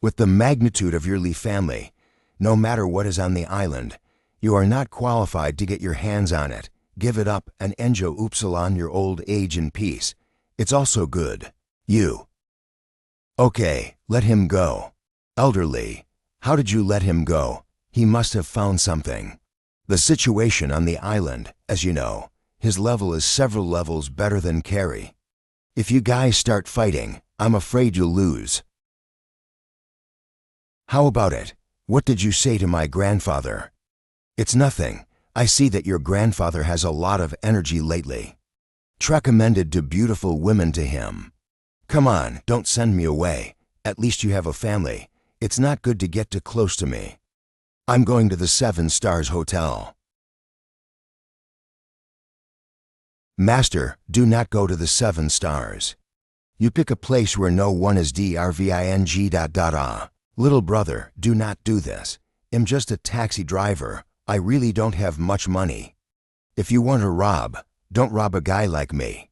With the magnitude of your Lee family, no matter what is on the island, you are not qualified to get your hands on it. Give it up and enjoy Upsilon your old age in peace. It's also good. You. Okay, let him go. Elderly, how did you let him go? He must have found something. The situation on the island, as you know, his level is several levels better than Carrie. If you guys start fighting, I'm afraid you'll lose. How about it? What did you say to my grandfather? It's nothing. I see that your grandfather has a lot of energy lately. Recommended to beautiful women to him. Come on, don't send me away. At least you have a family. It's not good to get too close to me. I'm going to the 7 Stars Hotel. Master, do not go to the 7 Stars. You pick a place where no one is drving. Little brother, do not do this. I'm just a taxi driver. I really don't have much money. If you want to rob, don't rob a guy like me.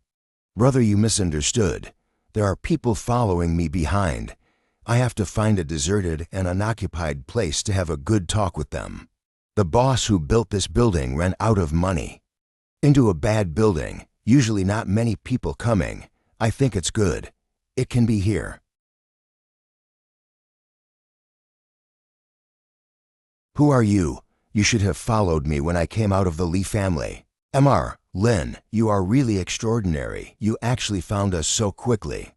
Brother, you misunderstood. There are people following me behind. I have to find a deserted and unoccupied place to have a good talk with them. The boss who built this building ran out of money. Into a bad building, usually not many people coming. I think it's good. It can be here. Who are you? You should have followed me when I came out of the Lee family. Mr. Lin, you are really extraordinary. You actually found us so quickly.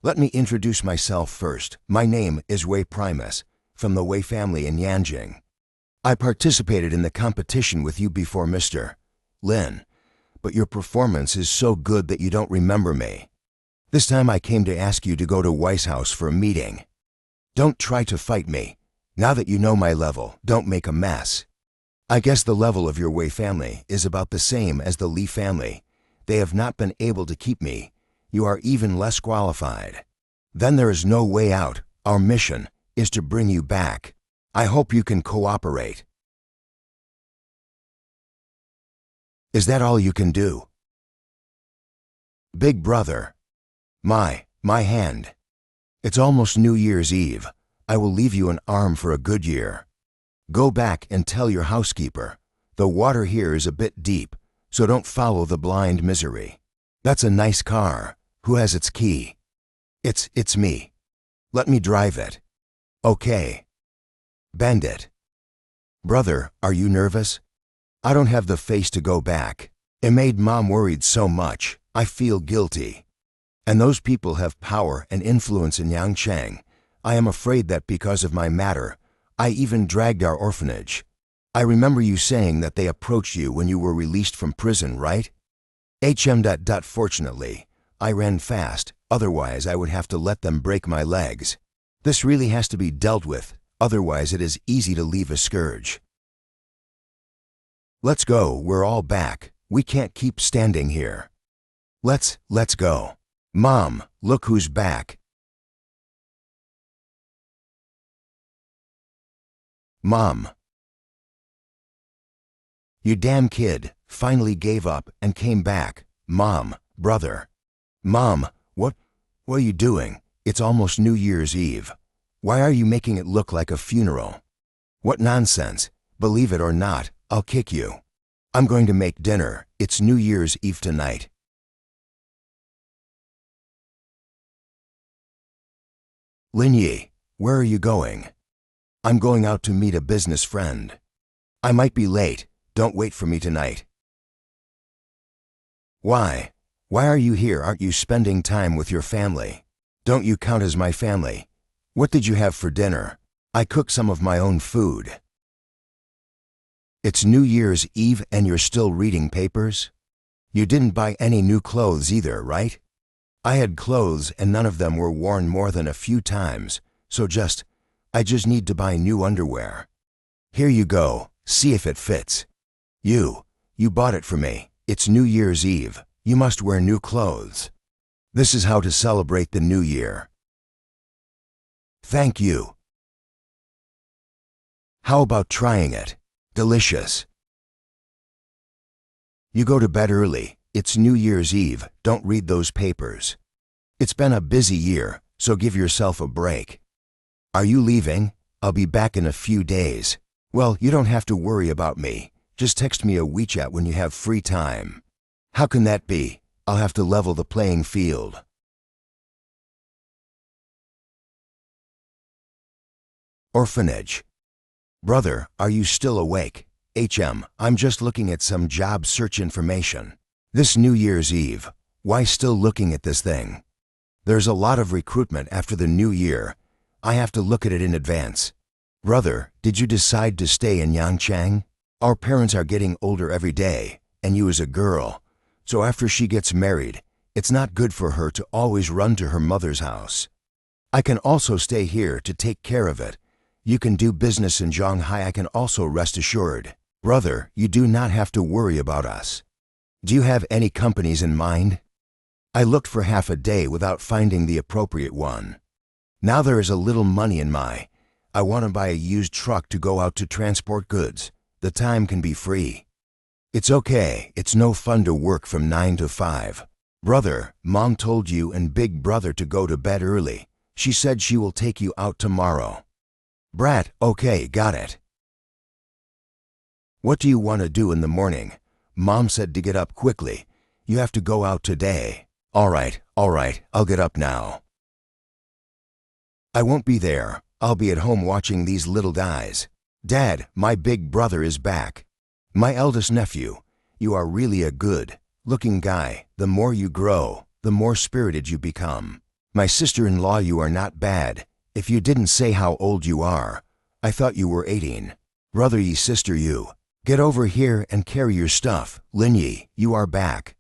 Let me introduce myself first. My name is Wei Primus, from the Wei family in Yanjing. I participated in the competition with you before, Mr. Lin, but your performance is so good that you don't remember me. This time I came to ask you to go to Weiss House for a meeting. Don't try to fight me. Now that you know my level, don't make a mess. I guess the level of your Wei family is about the same as the Lee family. They have not been able to keep me. You are even less qualified. Then there is no way out. Our mission is to bring you back. I hope you can cooperate. Is that all you can do? Big brother. My hand. It's almost New Year's Eve. I will leave you an arm for a good year. Go back and tell your housekeeper. The water here is a bit deep, so don't follow the blind misery. That's a nice car. Who has its key? It's me. Let me drive it. Okay. Bend it. Brother, are you nervous? I don't have the face to go back. It made Mom worried so much. I feel guilty. And those people have power and influence in Yangcheng. I am afraid that because of my matter, I even dragged our orphanage. I remember you saying that they approached you when you were released from prison, right? Fortunately, I ran fast, otherwise I would have to let them break my legs. This really has to be dealt with, otherwise it is easy to leave a scourge. Let's go, we're all back. We can't keep standing here. Let's go. Mom, look who's back. Mom. You damn kid, finally gave up and came back. Mom, brother. Mom, what are you doing? It's almost New Year's Eve. Why are you making it look like a funeral? What nonsense. Believe it or not, I'll kick you. I'm going to make dinner. It's New Year's Eve tonight. Lin Yi, where are you going? I'm going out to meet a business friend. I might be late. Don't wait for me tonight. Why? Why are you here? Aren't you spending time with your family? Don't you count as my family? What did you have for dinner? I cooked some of my own food. It's New Year's Eve and you're still reading papers? You didn't buy any new clothes either, right? I had clothes and none of them were worn more than a few times, so I just need to buy new underwear. Here you go, see if it fits. You bought it for me. It's New Year's Eve. You must wear new clothes. This is how to celebrate the new year. Thank you. How about trying it? Delicious. You go to bed early. It's New Year's Eve. Don't read those papers. It's been a busy year, so give yourself a break. Are you leaving? I'll be back in a few days. Well, you don't have to worry about me. Just text me a WeChat when you have free time. How can that be? I'll have to level the playing field. Orphanage. Brother, are you still awake? I'm just looking at some job search information. This New Year's Eve, why still looking at this thing? There's a lot of recruitment after the new year. I have to look at it in advance. Brother, did you decide to stay in Yangchang? Our parents are getting older every day, and you is a girl. So after she gets married, it's not good for her to always run to her mother's house. I can also stay here to take care of it. You can do business in Shanghai, I can also rest assured. Brother, you do not have to worry about us. Do you have any companies in mind? I looked for half a day without finding the appropriate one. Now there is a little money in I want to buy a used truck to go out to transport goods. The time can be free. It's okay, it's no fun to work from 9 to 5. Brother, Mom told you and Big Brother to go to bed early. She said she will take you out tomorrow. Brat, okay, got it. What do you want to do in the morning? Mom said to get up quickly. You have to go out today. All right, I'll get up now. I won't be there. I'll be at home watching these little guys. Dad, my big brother is back. My eldest nephew, you are really a good-looking guy. The more you grow, the more spirited you become. My sister-in-law, you are not bad. If you didn't say how old you are, I thought you were 18. Brother ye sister you, get over here and carry your stuff. Linyi, you are back.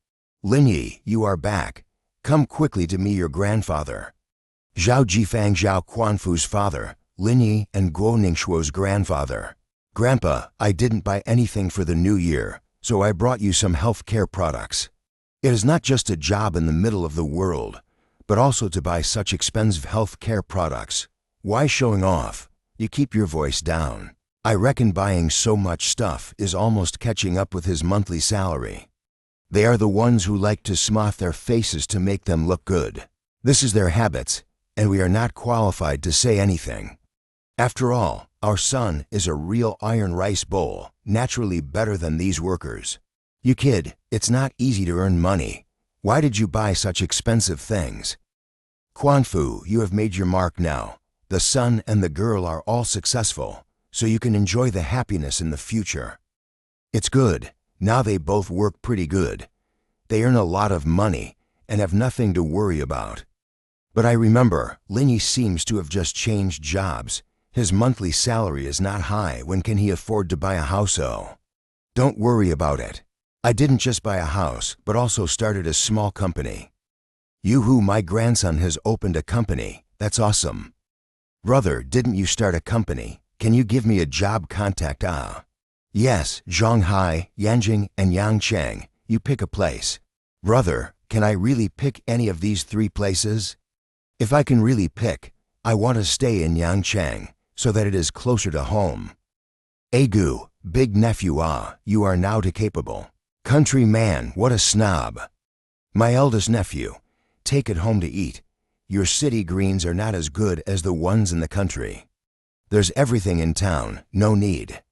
Linyi, you are back. Come quickly to me, your grandfather. Zhao Jifang Zhao Quanfu's father, Linyi and Guo Ningxuo's grandfather. Grandpa, I didn't buy anything for the new year, so I brought you some health-care products. It is not just a job in the middle of the world, but also to buy such expensive health-care products. Why showing off? You keep your voice down. I reckon buying so much stuff is almost catching up with his monthly salary. They are the ones who like to smooth their faces to make them look good. This is their habits, and we are not qualified to say anything. After all, our son is a real iron rice bowl, naturally better than these workers. You kid, it's not easy to earn money. Why did you buy such expensive things? Quanfu, you have made your mark now. The son and the girl are all successful, so you can enjoy the happiness in the future. It's good. Now they both work pretty good. They earn a lot of money and have nothing to worry about. But I remember, Linyi seems to have just changed jobs. His monthly salary is not high. When can he afford to buy a house? Oh, don't worry about it. I didn't just buy a house, but also started a small company. Yoo-hoo, my grandson has opened a company. That's awesome. Brother, didn't you start a company? Can you give me a job contact? Yes, Shanghai, Yanjing, and Yangchang. You pick a place. Brother, can I really pick any of these 3 places? If I can really pick, I want to stay in Yangchang, so that it is closer to home. Agu, big nephew, you are now too capable. Country man, what a snob. My eldest nephew, take it home to eat. Your city greens are not as good as the ones in the country. There's everything in town, no need.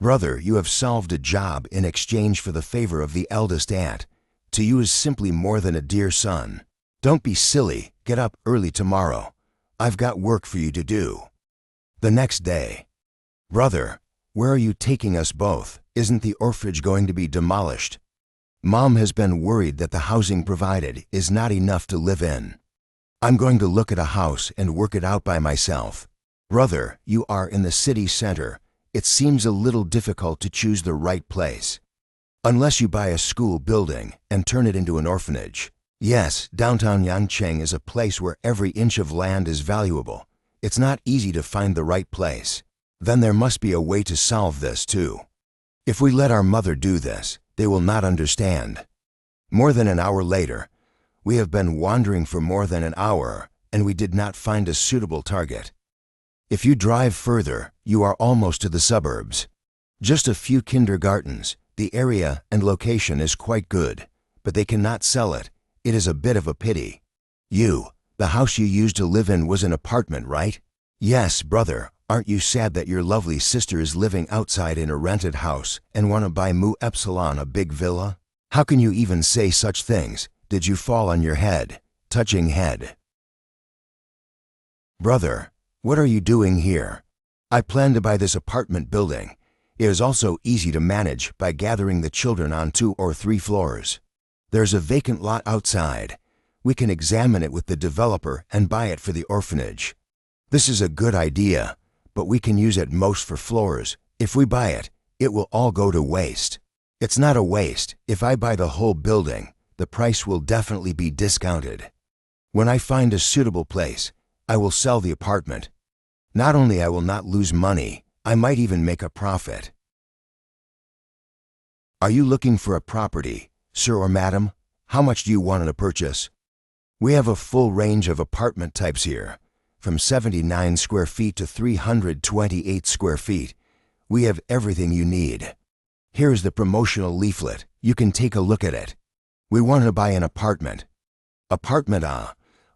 Brother, you have solved a job in exchange for the favor of the eldest aunt. To you is simply more than a dear son. Don't be silly, get up early tomorrow. I've got work for you to do. The next day. Brother, where are you taking us both? Isn't the orphanage going to be demolished? Mom has been worried that the housing provided is not enough to live in. I'm going to look at a house and work it out by myself. Brother, you are in the city center. it seems a little difficult to choose the right place. Unless you buy a school building and turn it into an orphanage. Yes, downtown Yancheng is a place where every inch of land is valuable. It's not easy to find the right place. Then there must be a way to solve this too. If we let our mother do this, they will not understand. More than an hour later, we have been wandering for more than an hour and we did not find a suitable target. If you drive further, you are almost to the suburbs. Just a few kindergartens, the area and location is quite good, but they cannot sell it. It is a bit of a pity. The house you used to live in was an apartment, right? Yes, brother, aren't you sad that your lovely sister is living outside in a rented house and want to buy Mu Epsilon a big villa? How can you even say such things? Did you fall on your head? Touching head. Brother, what are you doing here? I plan to buy this apartment building. It is also easy to manage by gathering the children on 2 or 3 floors. There's a vacant lot outside. We can examine it with the developer and buy it for the orphanage. This is a good idea, but we can use it most for floors. If we buy it, it will all go to waste. It's not a waste. If I buy the whole building, the price will definitely be discounted. When I find a suitable place, I will sell the apartment. Not only I will not lose money, I might even make a profit. Are you looking for a property, sir or madam? How much do you want to purchase? We have a full range of apartment types here, from 79 square feet to 328 square feet. We have everything you need. Here is the promotional leaflet. You can take a look at it. We want to buy an apartment.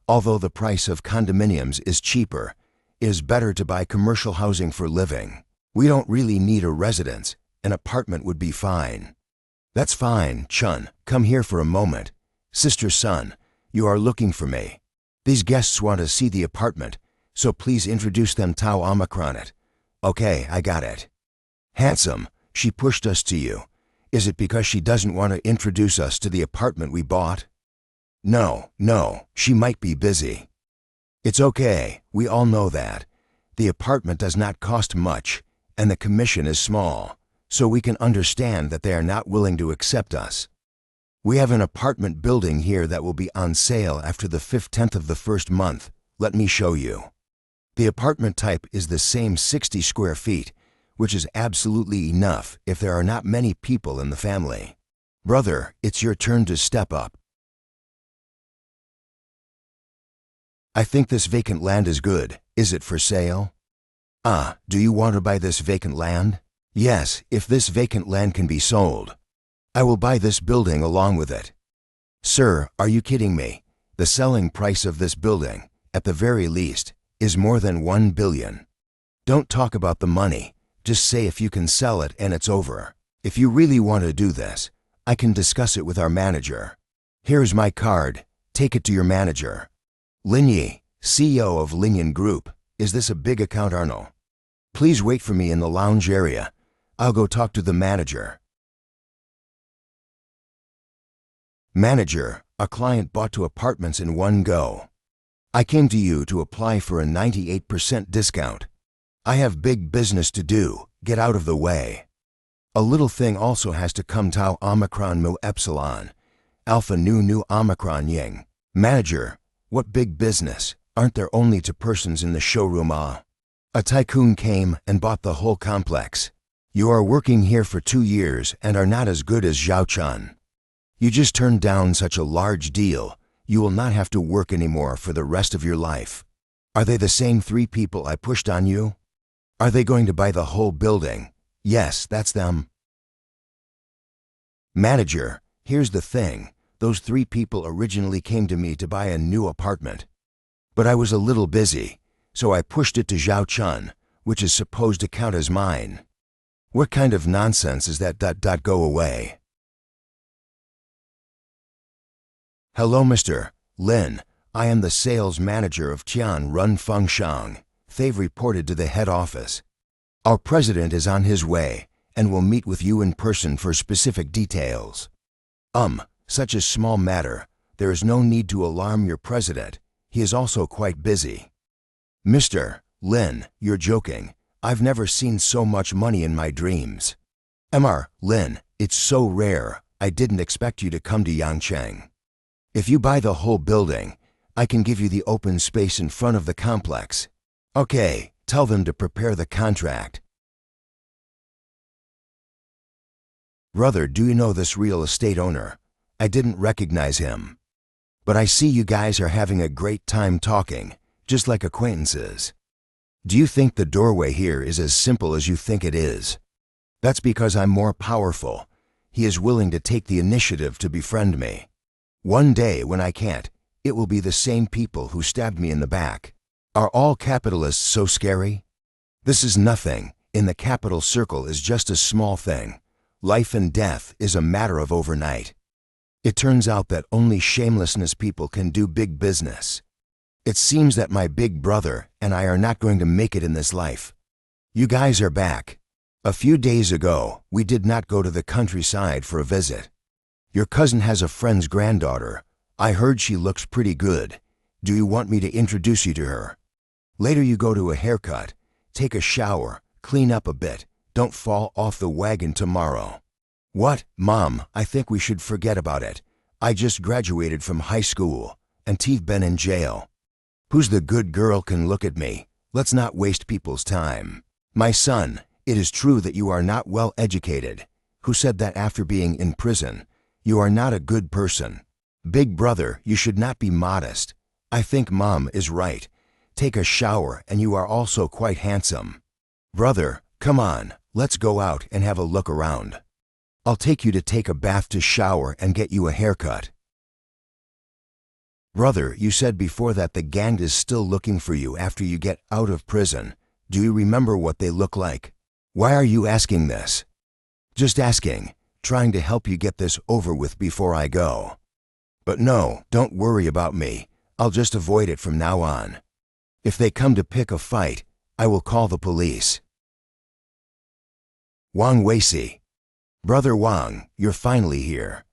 Although the price of condominiums is cheaper, it is better to buy commercial housing for living. We don't really need a residence. An apartment would be fine. That's fine, Chun. Come here for a moment. Sister Sun, you are looking for me. These guests want to see the apartment, so please introduce them Tau Omicron it. Okay, I got it. Handsome, she pushed us to you. Is it because she doesn't want to introduce us to the apartment we bought? No, she might be busy. It's okay, we all know that. The apartment does not cost much, and the commission is small, so we can understand that they are not willing to accept us. We have an apartment building here that will be on sale after the 15th of the first month. Let me show you. The apartment type is the same 60 square feet, which is absolutely enough if there are not many people in the family. Brother, it's your turn to step up. I think this vacant land is good. Is it for sale? Do you want to buy this vacant land? Yes, if this vacant land can be sold. I will buy this building along with it. Sir, are you kidding me? The selling price of this building, at the very least, is more than 1 billion. Don't talk about the money. Just say if you can sell it and it's over. If you really want to do this, I can discuss it with our manager. Here's my card. Take it to your manager. Linyi, CEO of Linyan Group. Is this a big account, Arnold? Please wait for me in the lounge area. I'll go talk to the manager. Manager, a client bought 2 apartments in one go. I came to you to apply for a 98% discount. I have big business to do. Get out of the way. A little thing also has to come Tau Omicron Mu Epsilon. Alpha Nu Omicron Ying. Manager, what big business? Aren't there only 2 persons in the showroom? A tycoon came and bought the whole complex. You are working here for 2 years and are not as good as Zhao Chun. You just turned down such a large deal. You will not have to work anymore for the rest of your life. Are they the same 3 people I pushed on you? Are they going to buy the whole building? Yes, that's them. Manager, here's the thing. Those 3 people originally came to me to buy a new apartment. But I was a little busy, so I pushed it to Zhao Chun, which is supposed to count as mine. What kind of nonsense is that? Go away. Hello, Mr. Lin. I am the sales manager of Tian Run Feng Shang. They've reported to the head office. Our president is on his way and will meet with you in person for specific details. Such a small matter. There is no need to alarm your president. He is also quite busy. Mr. Lin, you're joking. I've never seen so much money in my dreams. Mr. Lin, it's so rare. I didn't expect you to come to Yangcheng. If you buy the whole building, I can give you the open space in front of the complex. Okay, tell them to prepare the contract. Brother, do you know this real estate owner? I didn't recognize him. But I see you guys are having a great time talking, just like acquaintances. Do you think the doorway here is as simple as you think it is? That's because I'm more powerful. He is willing to take the initiative to befriend me. One day when I can't, it will be the same people who stabbed me in the back. Are all capitalists so scary? This is nothing. In the capital circle is just a small thing. Life and death is a matter of overnight. It turns out that only shamelessness people can do big business. It seems that my big brother and I are not going to make it in this life. You guys are back. A few days ago, we did not go to the countryside for a visit. Your cousin has a friend's granddaughter. I heard she looks pretty good. Do you want me to introduce you to her? Later you go to a haircut, take a shower, clean up a bit. Don't fall off the wagon tomorrow. What, Mom? I think we should forget about it. I just graduated from high school, and T've been in jail. Who's the good girl can look at me? Let's not waste people's time. My son, it is true that you are not well educated. Who said that after being in prison? You are not a good person. Big brother, you should not be modest. I think Mom is right. Take a shower and you are also quite handsome. Brother, come on, let's go out and have a look around. I'll take you to take a bath, to shower, and get you a haircut. Brother, you said before that the gang is still looking for you after you get out of prison. Do you remember what they look like? Why are you asking this? Just asking, trying to help you get this over with before I go. But no, don't worry about me. I'll just avoid it from now on. If they come to pick a fight, I will call the police. Wang Weici. Brother Wang, you're finally here.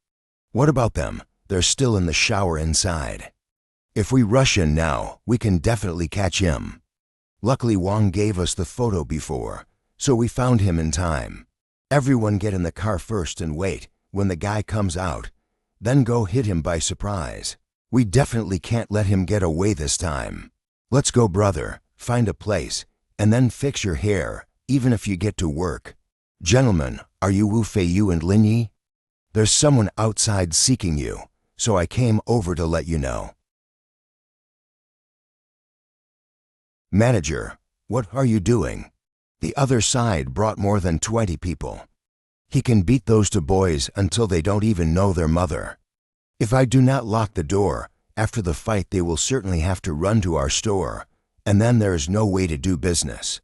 What about them? They're still in the shower inside. If we rush in now, we can definitely catch him. Luckily Wang gave us the photo before, so we found him in time. Everyone get in the car first and wait. When the guy comes out, then go hit him by surprise. We definitely can't let him get away this time. Let's go, brother. Find a place, and then fix your hair, even if you get to work. Gentlemen, are you Wu Feiyu and Lin Yi? There's someone outside seeking you, so I came over to let you know. Manager, what are you doing? The other side brought more than 20 people. He can beat those two boys until they don't even know their mother. If I do not lock the door, after the fight they will certainly have to run to our store, and then there is no way to do business.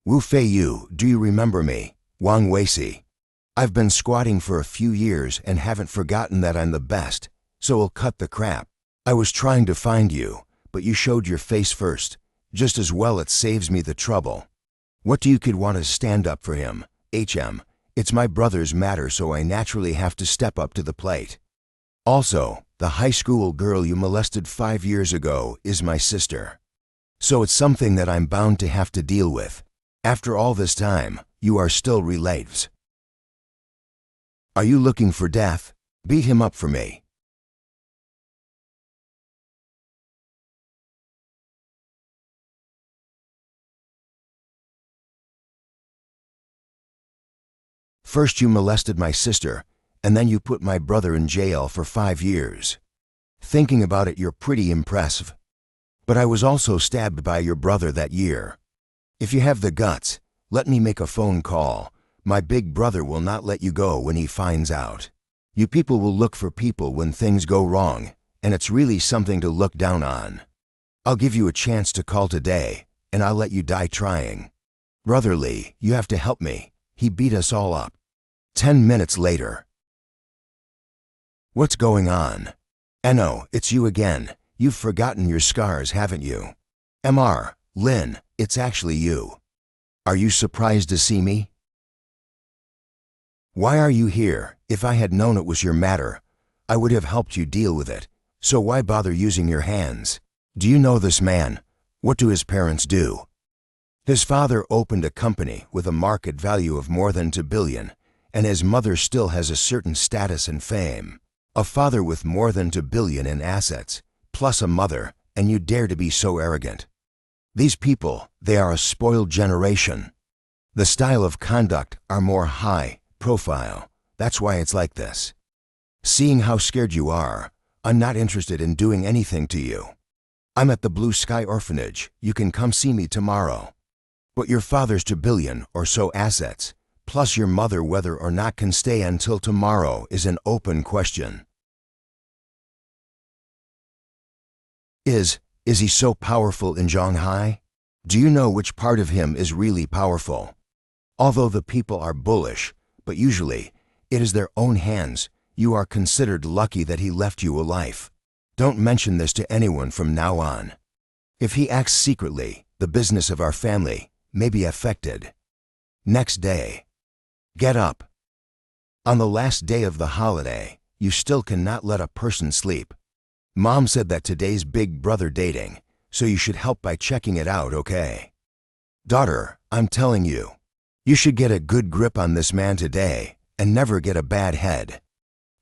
Wu Feiyu, do you remember me? Wang Weici. I've been squatting for a few years and haven't forgotten that I'm the best, so we'll cut the crap. I was trying to find you, but you showed your face first. Just as well it saves me the trouble. What do you could want to stand up for him? It's my brother's matter, so I naturally have to step up to the plate. Also, the high school girl you molested 5 years ago is my sister. So it's something that I'm bound to have to deal with. After all this time, you are still relatives. Are you looking for death? Beat him up for me. First you molested my sister, and then you put my brother in jail for 5 years. Thinking about it, you're pretty impressive. But I was also stabbed by your brother that year. If you have the guts, let me make a phone call. My big brother will not let you go when he finds out. You people will look for people when things go wrong, and it's really something to look down on. I'll give you a chance to call today, and I'll let you die trying. Brother Lee, you have to help me. He beat us all up. 10 minutes later. What's going on? Enno, it's you again. You've forgotten your scars, haven't you? Mr. Lin, it's actually you. Are you surprised to see me? Why are you here? If I had known it was your matter, I would have helped you deal with it. So why bother using your hands? Do you know this man? What do his parents do? His father opened a company with a market value of more than 2 billion, and his mother still has a certain status and fame. A father with more than 2 billion in assets, plus a mother, and you dare to be so arrogant. These people, they are a spoiled generation. The style of conduct are more high profile. That's why it's like this. Seeing how scared you are, I'm not interested in doing anything to you. I'm at the Blue Sky Orphanage. You can come see me tomorrow. But your father's 2 billion or so assets, plus your mother whether or not can stay until tomorrow is an open question. Is he so powerful in Shanghai? Do you know which part of him is really powerful? Although the people are bullish, but usually it is their own hands. You are considered lucky that he left you a life. Don't mention this to anyone from now on. If he acts secretly, the business of our family may be affected. Next day. Get up. On the last day of the holiday, you still cannot let a person sleep. Mom said that today's Big Brother dating, so you should help by checking it out, okay? Daughter, I'm telling you, you should get a good grip on this man today and never get a bad head.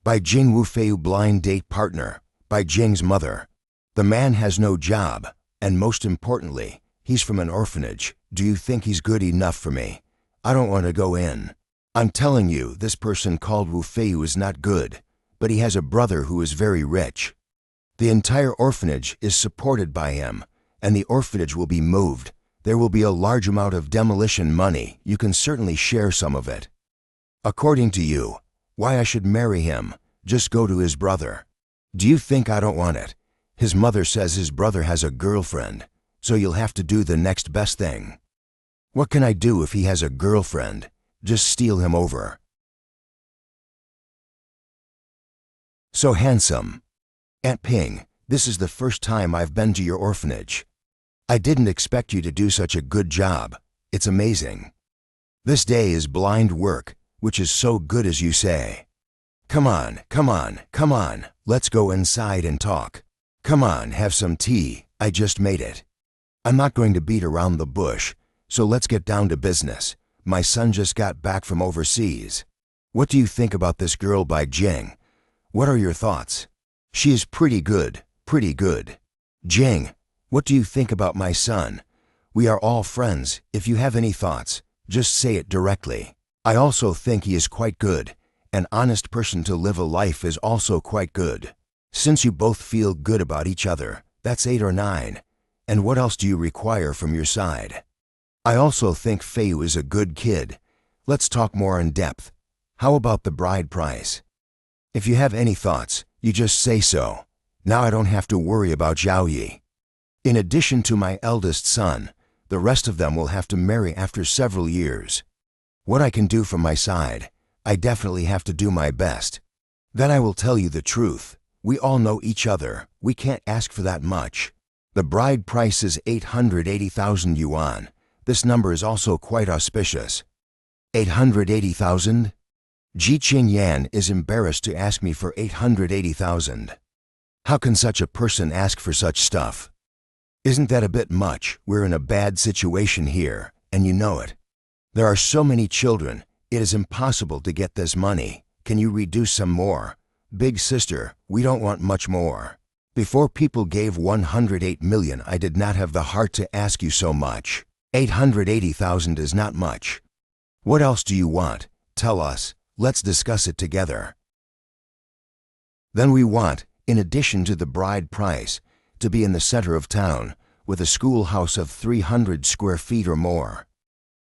By Jing Wufeiyu blind date partner, by Jing's mother. The man has no job, and most importantly, he's from an orphanage. Do you think he's good enough for me? I don't want to go in. I'm telling you, this person called Wufeiyu is not good, but he has a brother who is very rich. The entire orphanage is supported by him, and the orphanage will be moved. There will be a large amount of demolition money. You can certainly share some of it. According to you, why I should marry him? Just go to his brother. Do you think I don't want it? His mother says his brother has a girlfriend, so you'll have to do the next best thing. What can I do if he has a girlfriend? Just steal him over. So handsome. Aunt Ping, this is the first time I've been to your orphanage. I didn't expect you to do such a good job. It's amazing. This day is blind work, which is so good as you say. Come on, come on, come on. Let's go inside and talk. Come on, have some tea. I just made it. I'm not going to beat around the bush, so let's get down to business. My son just got back from overseas. What do you think about this girl by Jing? What are your thoughts? She is pretty good, pretty good. Jing, what do you think about my son? We are all friends. If you have any thoughts, just say it directly. I also think he is quite good. An honest person to live a life is also quite good. Since you both feel good about each other, that's 8 or 9. And what else do you require from your side? I also think Feiyu is a good kid. Let's talk more in depth. How about the bride price? If you have any thoughts, you just say so. Now I don't have to worry about Zhao Yi. In addition to my eldest son, the rest of them will have to marry after several years. What I can do from my side, I definitely have to do my best. Then I will tell you the truth. We all know each other. We can't ask for that much. The bride price is 880,000 yuan. This number is also quite auspicious. 880,000? Ji Qingyan is embarrassed to ask me for 880,000. How can such a person ask for such stuff? Isn't that a bit much? We're in a bad situation here, and you know it. There are so many children, it is impossible to get this money. Can you reduce some more? Big sister, we don't want much more. Before people gave 108 million, I did not have the heart to ask you so much. 880,000 is not much. What else do you want? Tell us. Let's discuss it together. Then we want, in addition to the bride price, to be in the center of town, with a schoolhouse of 300 square feet or more.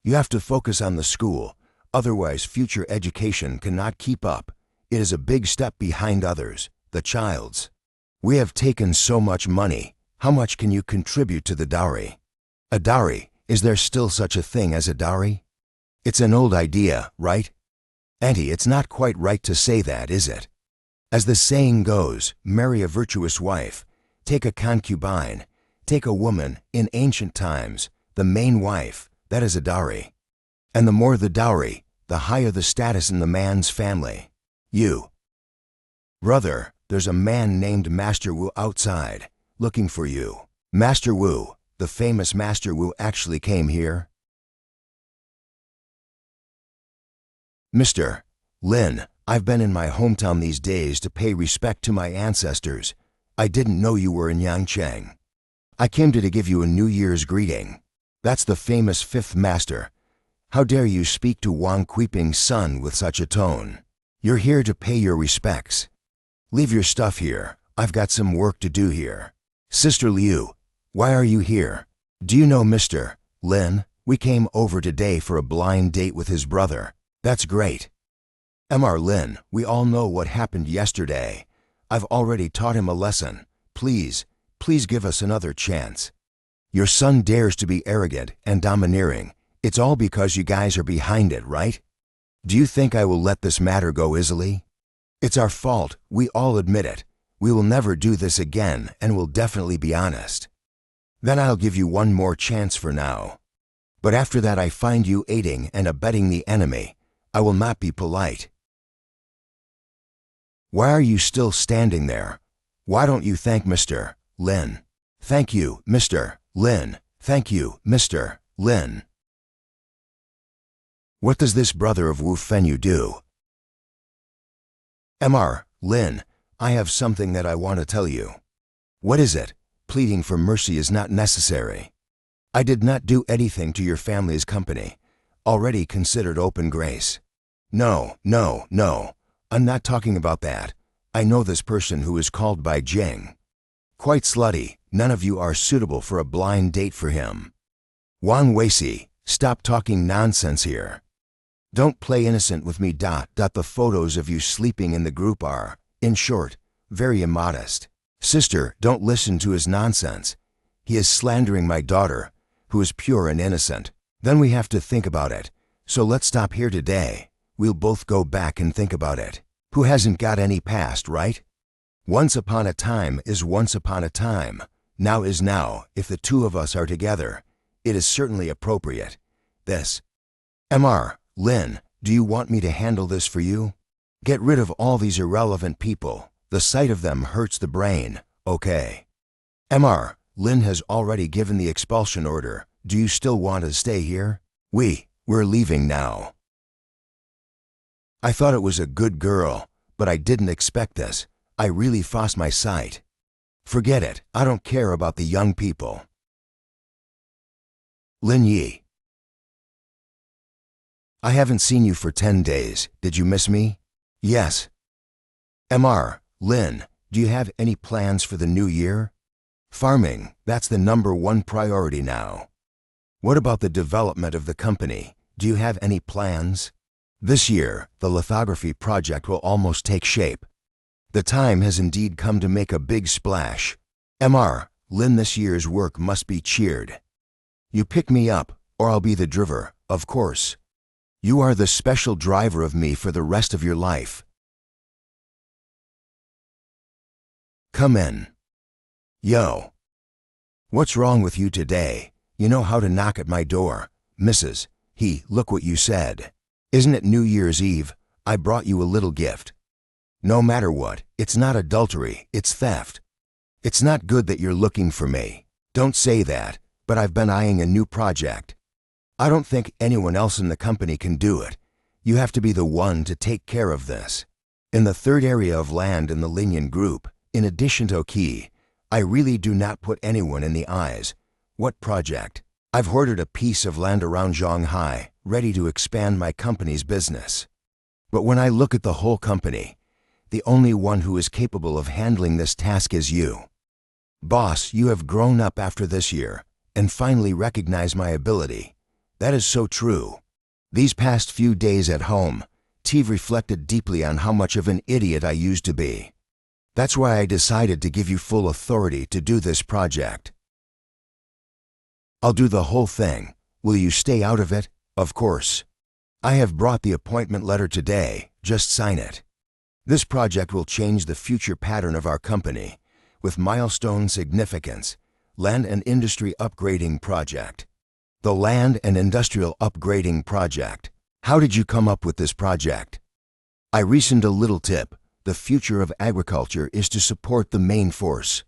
You have to focus on the school, otherwise future education cannot keep up. It is a big step behind others, the child's. We have taken so much money. How much can you contribute to the dowry? A dowry, is there still such a thing as a dowry? It's an old idea, right? Auntie, it's not quite right to say that, is it? As the saying goes, marry a virtuous wife, take a concubine, take a woman, in ancient times, the main wife, that is a dowry. And the more the dowry, the higher the status in the man's family. You. Brother, there's a man named Master Wu outside, looking for you. Master Wu, the famous Master Wu actually came here. Mr. Lin, I've been in my hometown these days to pay respect to my ancestors. I didn't know you were in Yangcheng. I came to give you a New Year's greeting. That's the famous fifth master. How dare you speak to Wang Kuiping's son with such a tone? You're here to pay your respects. Leave your stuff here. I've got some work to do here. Sister Liu, why are you here? Do you know Mr. Lin? We came over today for a blind date with his brother. That's great. Mr. Lin, we all know what happened yesterday. I've already taught him a lesson. Please give us another chance. Your son dares to be arrogant and domineering. It's all because you guys are behind it, right? Do you think I will let this matter go easily? It's our fault. We all admit it. We will never do this again and will definitely be honest. Then I'll give you one more chance for now. But after that I find you aiding and abetting the enemy, I will not be polite. Why are you still standing there? Why don't you thank Mr. Lin? Thank you, Mr. Lin. Thank you, Mr. Lin. What does this brother of Wu Fenyu do? Mr. Lin, I have something that I want to tell you. What is it? Pleading for mercy is not necessary. I did not do anything to your family's company, already considered open grace. No. I'm not talking about that. I know this person who is called by Jing. Quite slutty. None of you are suitable for a blind date for him. Wang Weici, stop talking nonsense here. Don't play innocent with me. The photos of you sleeping in the group are, in short, very immodest. Sister, don't listen to his nonsense. He is slandering my daughter, who is pure and innocent. Then we have to think about it. So let's stop here today. We'll both go back and think about it. Who hasn't got any past, right? Once upon a time is once upon a time. Now is now. If the two of us are together, it is certainly appropriate. This. Mr. Lin, do you want me to handle this for you? Get rid of all these irrelevant people. The sight of them hurts the brain. Okay. Mr. Lin has already given the expulsion order. Do you still want to stay here? We're leaving now. I thought it was a good girl, but I didn't expect this. I really lost my sight. Forget it. I don't care about the young people. Lin Yi. I haven't seen you for 10 days. Did you miss me? Yes. Mr. Lin, do you have any plans for the new year? Farming, that's the #1 priority now. What about the development of the company? Do you have any plans? This year, the lithography project will almost take shape. The time has indeed come to make a big splash. Mr. Lin, this year's work must be cheered. You pick me up, or I'll be the driver, of course. You are the special driver of me for the rest of your life. Come in. Yo. What's wrong with you today? You know how to knock at my door. Mrs. He, look what you said. Isn't it New Year's Eve? I brought you a little gift. No matter what, it's not adultery, it's theft. It's not good that you're looking for me. Don't say that, but I've been eyeing a new project. I don't think anyone else in the company can do it. You have to be the one to take care of this. In the third area of land in the Linian group, in addition to Qi, I really do not put anyone in the eyes. What project? I've hoarded a piece of land around Shanghai, ready to expand my company's business. But when I look at the whole company, the only one who is capable of handling this task is you. Boss, you have grown up after this year, and finally recognize my ability. That is so true. These past few days at home, I've reflected deeply on how much of an idiot I used to be. That's why I decided to give you full authority to do this project. I'll do the whole thing. Will you stay out of it? Of course. I have brought the appointment letter today. Just sign it. This project will change the future pattern of our company with milestone significance. Land and Industry Upgrading Project. The Land and Industrial Upgrading Project. How did you come up with this project? I reasoned a little tip. The future of agriculture is to support the main force.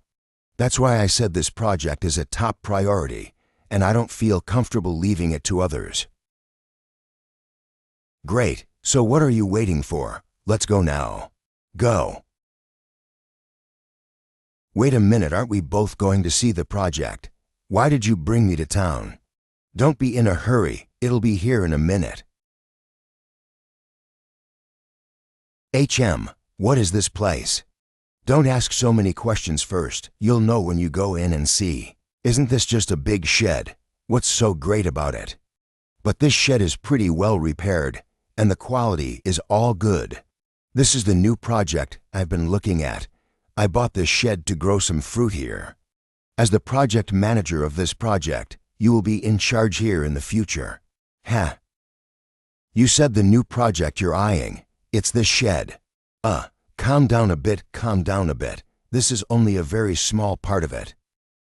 That's why I said this project is a top priority, and I don't feel comfortable leaving it to others. Great. So what are you waiting for? Let's go now. Go. Wait a minute, aren't we both going to see the project? Why did you bring me to town? Don't be in a hurry, it'll be here in a minute. What is this place? Don't ask so many questions first, you'll know when you go in and see. Isn't this just a big shed? What's so great about it? But this shed is pretty well repaired, and the quality is all good. This is the new project I've been looking at. I bought this shed to grow some fruit here. As the project manager of this project, you will be in charge here in the future. Huh. You said the new project you're eyeing. It's this shed. Calm down a bit, calm down a bit. This is only a very small part of it.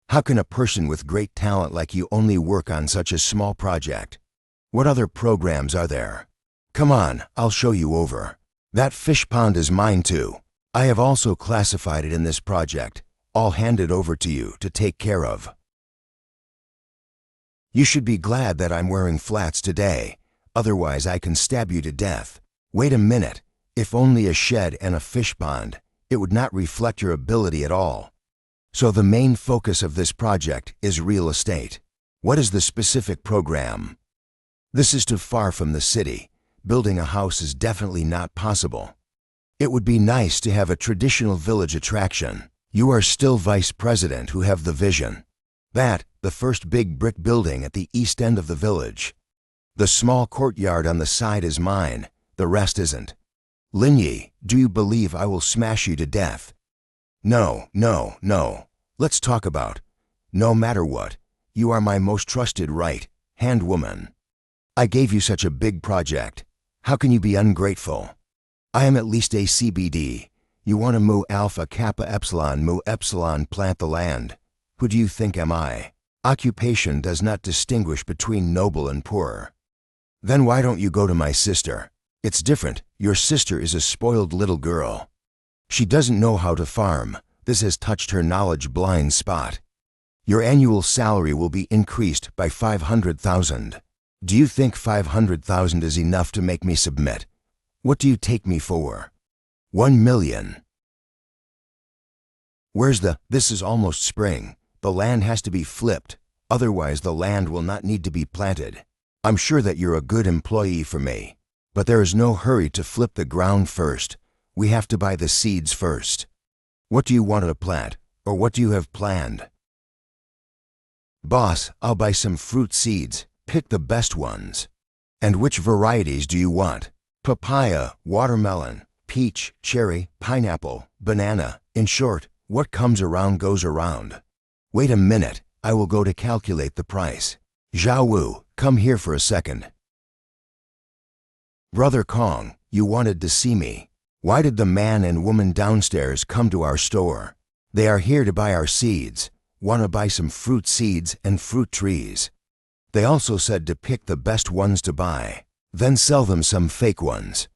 How can a person with great talent like you only work on such a small project? What other programs are there? Come on, I'll show you over. That fish pond is mine too. I have also classified it in this project. I'll hand it over to you to take care of. You should be glad that I'm wearing flats today. Otherwise I can stab you to death. Wait a minute. If only a shed and a fish pond, it would not reflect your ability at all. So the main focus of this project is real estate. What is the specific program? This is too far from the city. Building a house is definitely not possible. It would be nice to have a traditional village attraction. You are still vice president who have the vision. That, the first big brick building at the east end of the village. The small courtyard on the side is mine, the rest isn't. Linyi, do you believe I will smash you to death? No. Let's talk about. No matter what, you are my most trusted right-hand woman. I gave you such a big project. How can you be ungrateful? I am at least a CBD. You want to mu alpha kappa epsilon mu epsilon plant the land. Who do you think am I? Occupation does not distinguish between noble and poor. Then why don't you go to my sister? It's different. Your sister is a spoiled little girl. She doesn't know how to farm. This has touched her knowledge blind spot. Your annual salary will be increased by 500,000. Do you think 500,000 is enough to make me submit? What do you take me for? 1 million. This is almost spring. The land has to be flipped. Otherwise the land will not need to be planted. I'm sure that you're a good employee for me. But there is no hurry to flip the ground first. We have to buy the seeds first. What do you want to plant, or what do you have planned? Boss, I'll buy some fruit seeds. Pick the best ones. And which varieties do you want? Papaya, watermelon, peach, cherry, pineapple, banana. In short, what comes around goes around. Wait a minute, I will go to calculate the price. Zhao Wu, come here for a second. Brother Kong, you wanted to see me. Why did the man and woman downstairs come to our store? They are here to buy our seeds. Want to buy some fruit seeds and fruit trees. They also said to pick the best ones to buy, then sell them some fake ones.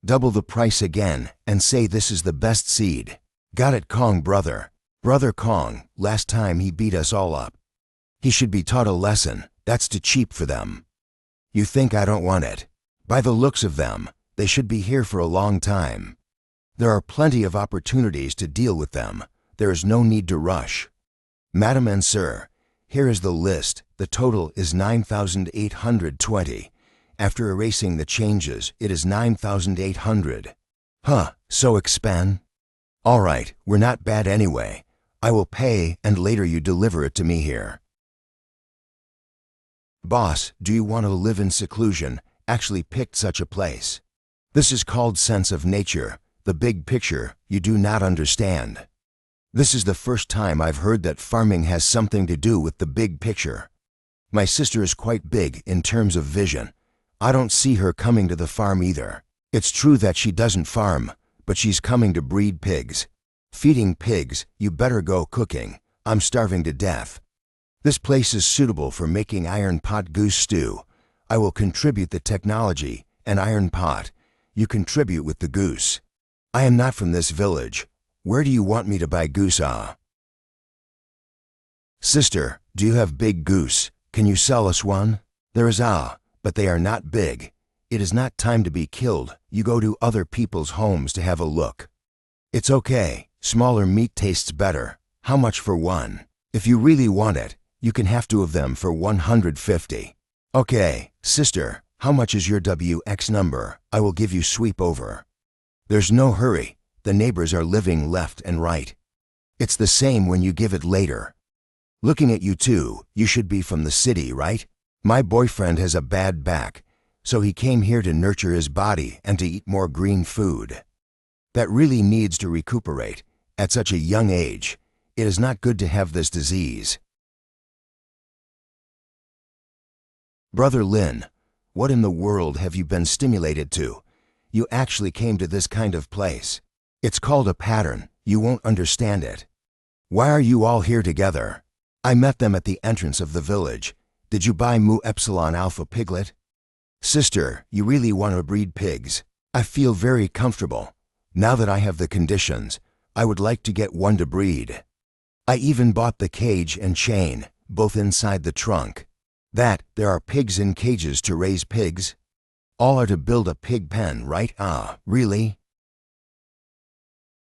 Double the price again and say this is the best seed. Got it, Kong brother. Brother Kong, last time he beat us all up. He should be taught a lesson. That's too cheap for them. You think I don't want it? By the looks of them, they should be here for a long time. There are plenty of opportunities to deal with them. There is no need to rush. Madam and sir, here is the list. The total is 9,820. After erasing the changes, it is 9,800. So expand? All right, we're not bad anyway. I will pay and later you deliver it to me here. Boss, do you want to live in seclusion? Actually picked such a place. This is called sense of nature, the big picture you do not understand. This is the first time I've heard that farming has something to do with the big picture. My sister is quite big in terms of vision. I don't see her coming to the farm either. It's true that she doesn't farm, but she's coming to breed pigs. Feeding pigs, you better go cooking. I'm starving to death. This place is suitable for making iron pot goose stew. I will contribute the technology, an iron pot. You contribute with the goose. I am not from this village. Where do you want me to buy goose? Sister, do you have big goose? Can you sell us one? There is but they are not big. it is not time to be killed. You go to other people's homes to have a look. It's okay. Smaller meat tastes better. How much for one? If you really want it, you can have 2 of them for 150. Okay, sister, how much is your WX number? I will give you sweep over. There's no hurry. The neighbors are living left and right. It's the same when you give it later. Looking at you too, you should be from the city, right? My boyfriend has a bad back, so he came here to nurture his body and to eat more green food. That really needs to recuperate. At such a young age, it is not good to have this disease. Brother Lin, what in the world have you been stimulated to? You actually came to this kind of place. It's called a pattern. You won't understand it. Why are you all here together? I met them at the entrance of the village. Did you buy Mu Epsilon Alpha Piglet? Sister, you really want to breed pigs? I feel very comfortable. Now that I have the conditions, I would like to get one to breed. I even bought the cage and chain, both inside the trunk. That, there are pigs in cages to raise pigs? All are to build a pig pen, right? Ah, really?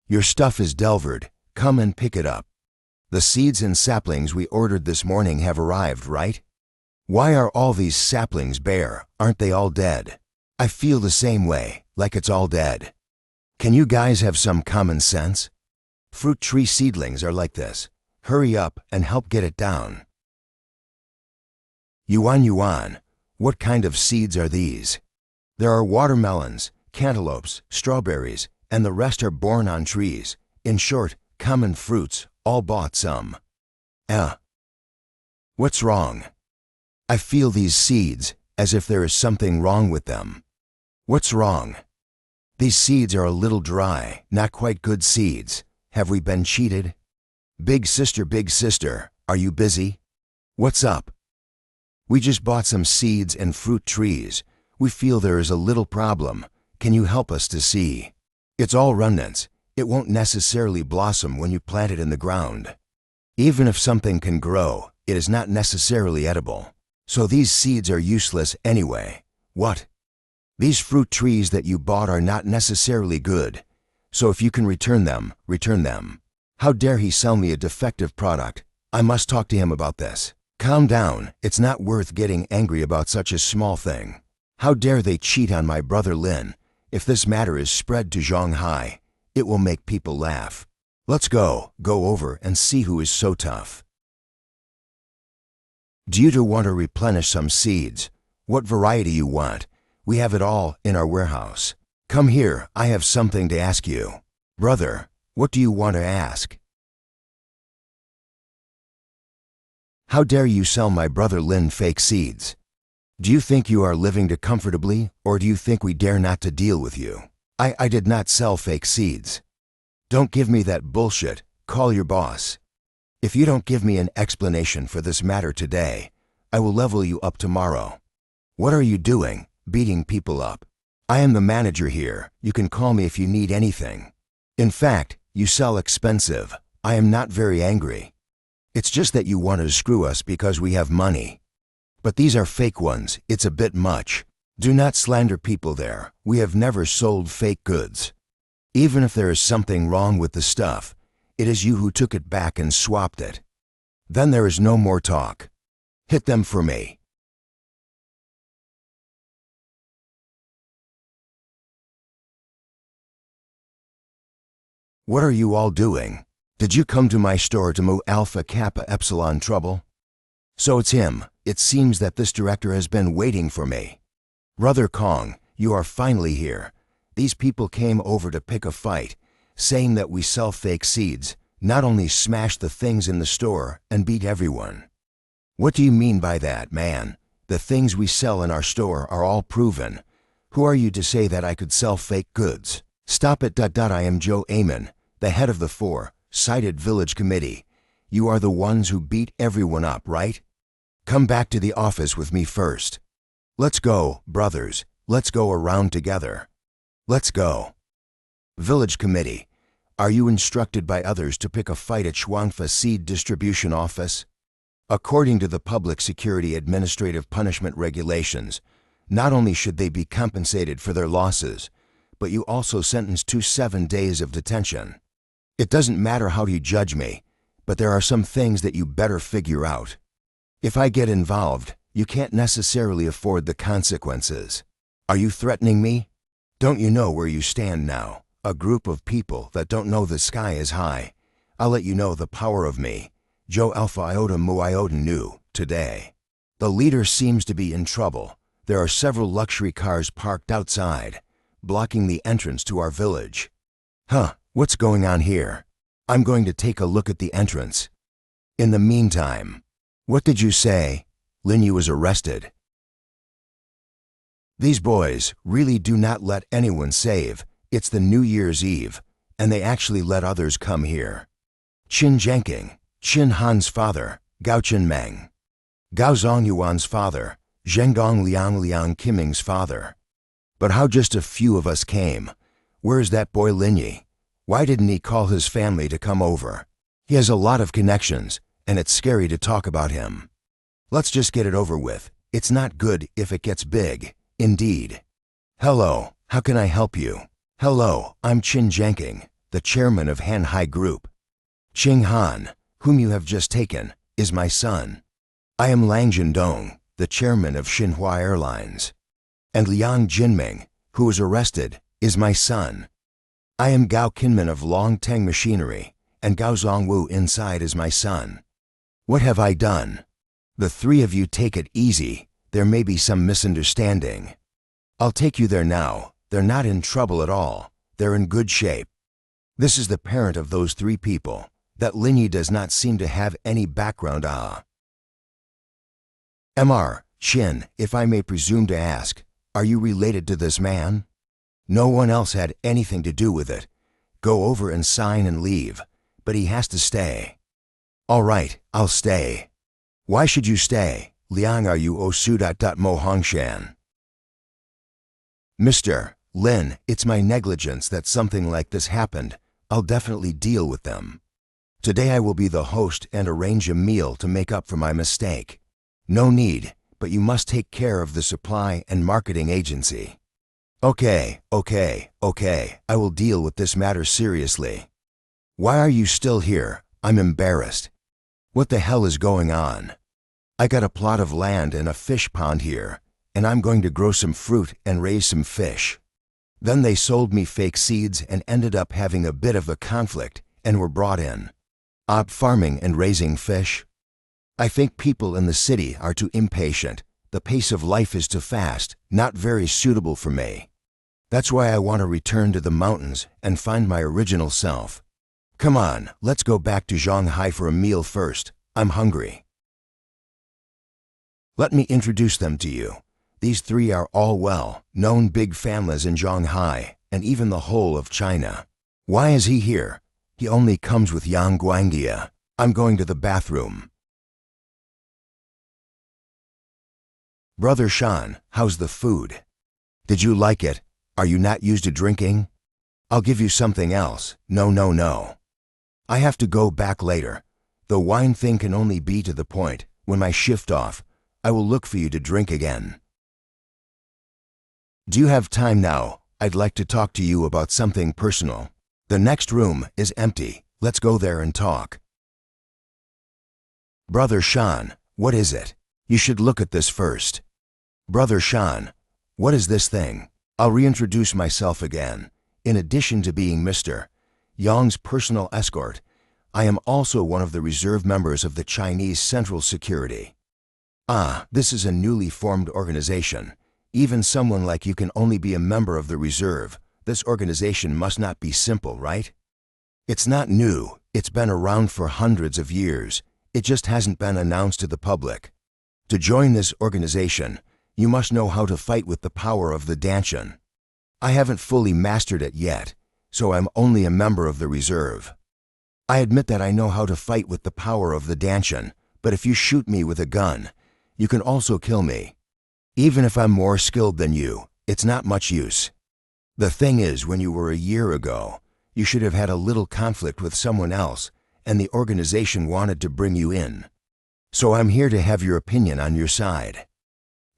Your stuff is delivered. Come and pick it up. The seeds and saplings we ordered this morning have arrived, right? Why are all these saplings bare? Aren't they all dead? I feel the same way, like it's all dead. Can you guys have some common sense? Fruit tree seedlings are like this. Hurry up and help get it down. Yuan, what kind of seeds are these? There are watermelons, cantaloupes, strawberries, and the rest are born on trees. In short, common fruits, all bought some. What's wrong? I feel these seeds as if there is something wrong with them. What's wrong? These seeds are a little dry, not quite good seeds. Have we been cheated? Big sister, are you busy? What's up? We just bought some seeds and fruit trees. We feel there is a little problem. Can you help us to see? It's all remnants. It won't necessarily blossom when you plant it in the ground. Even if something can grow, it is not necessarily edible. So these seeds are useless anyway. What? These fruit trees that you bought are not necessarily good. So if you can return them, return them. How dare he sell me a defective product? I must talk to him about this. Calm down. It's not worth getting angry about such a small thing. How dare they cheat on my brother Lin? If this matter is spread to Shanghai, it will make people laugh. Let's go over and see who is so tough. Do you want to replenish some seeds? What variety you want? We have it all in our warehouse. Come here, I have something to ask you. Brother, what do you want to ask? How dare you sell my brother Lin fake seeds? Do you think you are living too comfortably, or do you think we dare not to deal with you? I did not sell fake seeds. Don't give me that bullshit. Call your boss. If you don't give me an explanation for this matter today, I will level you up tomorrow. What are you doing, beating people up? I am the manager here. You can call me if you need anything. In fact, you sell expensive. I am not very angry. It's just that you want to screw us because we have money. But these are fake ones. It's a bit much. Do not slander people there. We have never sold fake goods. Even if there is something wrong with the stuff, it is you who took it back and swapped it. Then there is no more talk. Hit them for me. What are you all doing? Did you come to my store to Mu Alpha Kappa Epsilon trouble? So it's him. It seems that this director has been waiting for me. Brother Kong, you are finally here. These people came over to pick a fight, saying that we sell fake seeds, not only smash the things in the store and beat everyone. What do you mean by that, man? The things we sell in our store are all proven. Who are you to say that I could sell fake goods? Stop it. I am Joe Amon, the head of the four-sided village committee. You are the ones who beat everyone up, right? Come back to the office with me first. Let's go, brothers. Let's go around together. Let's go. Village committee. Are you instructed by others to pick a fight at Shuangfa Seed Distribution Office? According to the Public Security Administrative Punishment Regulations, Not only should they be compensated for their losses, but you also sentenced to 7 days of detention. It doesn't matter how you judge me, but there are some things that you better figure out. If I get involved, you can't necessarily afford the consequences. Are you threatening me? Don't you know where you stand now? A group of people that don't know the sky is high. I'll let you know the power of me. Joe Alpha Iota Mu Iota Nu, today. The leader seems to be in trouble. There are several luxury cars parked outside, blocking the entrance to our village. Huh, what's going on here? I'm going to take a look at the entrance. In the meantime, what did you say? Lin Yu was arrested. These boys really do not let anyone save. It's the New Year's Eve, and they actually let others come here. Qin Zhengking, Qin Han's father, Gao Qin Meng. Gao Zongyuan's father, Zhengong Liang Qiming's father. But how just a few of us came? Where's that boy Lin Yi? Why didn't he call his family to come over? He has a lot of connections, and it's scary to talk about him. Let's just get it over with. It's not good if it gets big, indeed. Hello, how can I help you? Hello, I'm Qin Zhengking, the chairman of Hanhai Group. Qing Han, whom you have just taken, is my son. I am Lang Jindong, the chairman of Xinhua Airlines. And Liang Jinming, who was arrested, is my son. I am Gao Kinman of Long Teng Machinery, and Gao Zongwu inside is my son. What have I done? The three of you take it easy. There may be some misunderstanding. I'll take you there now. They're not in trouble at all. They're in good shape. This is the parent of those three people. That Lin Yi does not seem to have any background. Mr. Qin, if I may presume to ask, are you related to this man? No one else had anything to do with it. Go over and sign and leave, but he has to stay. All right, I'll stay. Why should you stay? Liang, are you Mo Hongshan? Mr. Lin, it's my negligence that something like this happened. I'll definitely deal with them. Today I will be the host and arrange a meal to make up for my mistake. No need, but you must take care of the supply and marketing agency. Okay, I will deal with this matter seriously. Why are you still here? I'm embarrassed. What the hell is going on? I got a plot of land and a fish pond here, and I'm going to grow some fruit and raise some fish. Then they sold me fake seeds and ended up having a bit of a conflict and were brought in. Farming and raising fish? I think people in the city are too impatient. The pace of life is too fast, not very suitable for me. That's why I want to return to the mountains and find my original self. Come on, let's go back to Shanghai for a meal first. I'm hungry. Let me introduce them to you. These three are all well-known big families in Shanghai and even the whole of China. Why is he here? He only comes with Yang Guangia. I'm going to the bathroom. Brother Shan, how's the food? Did you like it? Are you not used to drinking? I'll give you something else. No. I have to go back later. The wine thing can only be to the point. When my shift off, I will look for you to drink again. Do you have time now? I'd like to talk to you about something personal. The next room is empty. Let's go there and talk. Brother Shan, what is it? You should look at this first. Brother Shan, what is this thing? I'll reintroduce myself again. In addition to being Mr. Yang's personal escort, I am also one of the reserve members of the Chinese Central Security. This is a newly formed organization. Even someone like you can only be a member of the reserve. This organization must not be simple, right? It's not new. It's been around for hundreds of years. It just hasn't been announced to the public. To join this organization, you must know how to fight with the power of the Danshan. I haven't fully mastered it yet, so I'm only a member of the reserve. I admit that I know how to fight with the power of the Danshan, but if you shoot me with a gun, you can also kill me. Even if I'm more skilled than you, it's not much use. The thing is, when you were a year ago, you should have had a little conflict with someone else, and the organization wanted to bring you in. So I'm here to have your opinion on your side.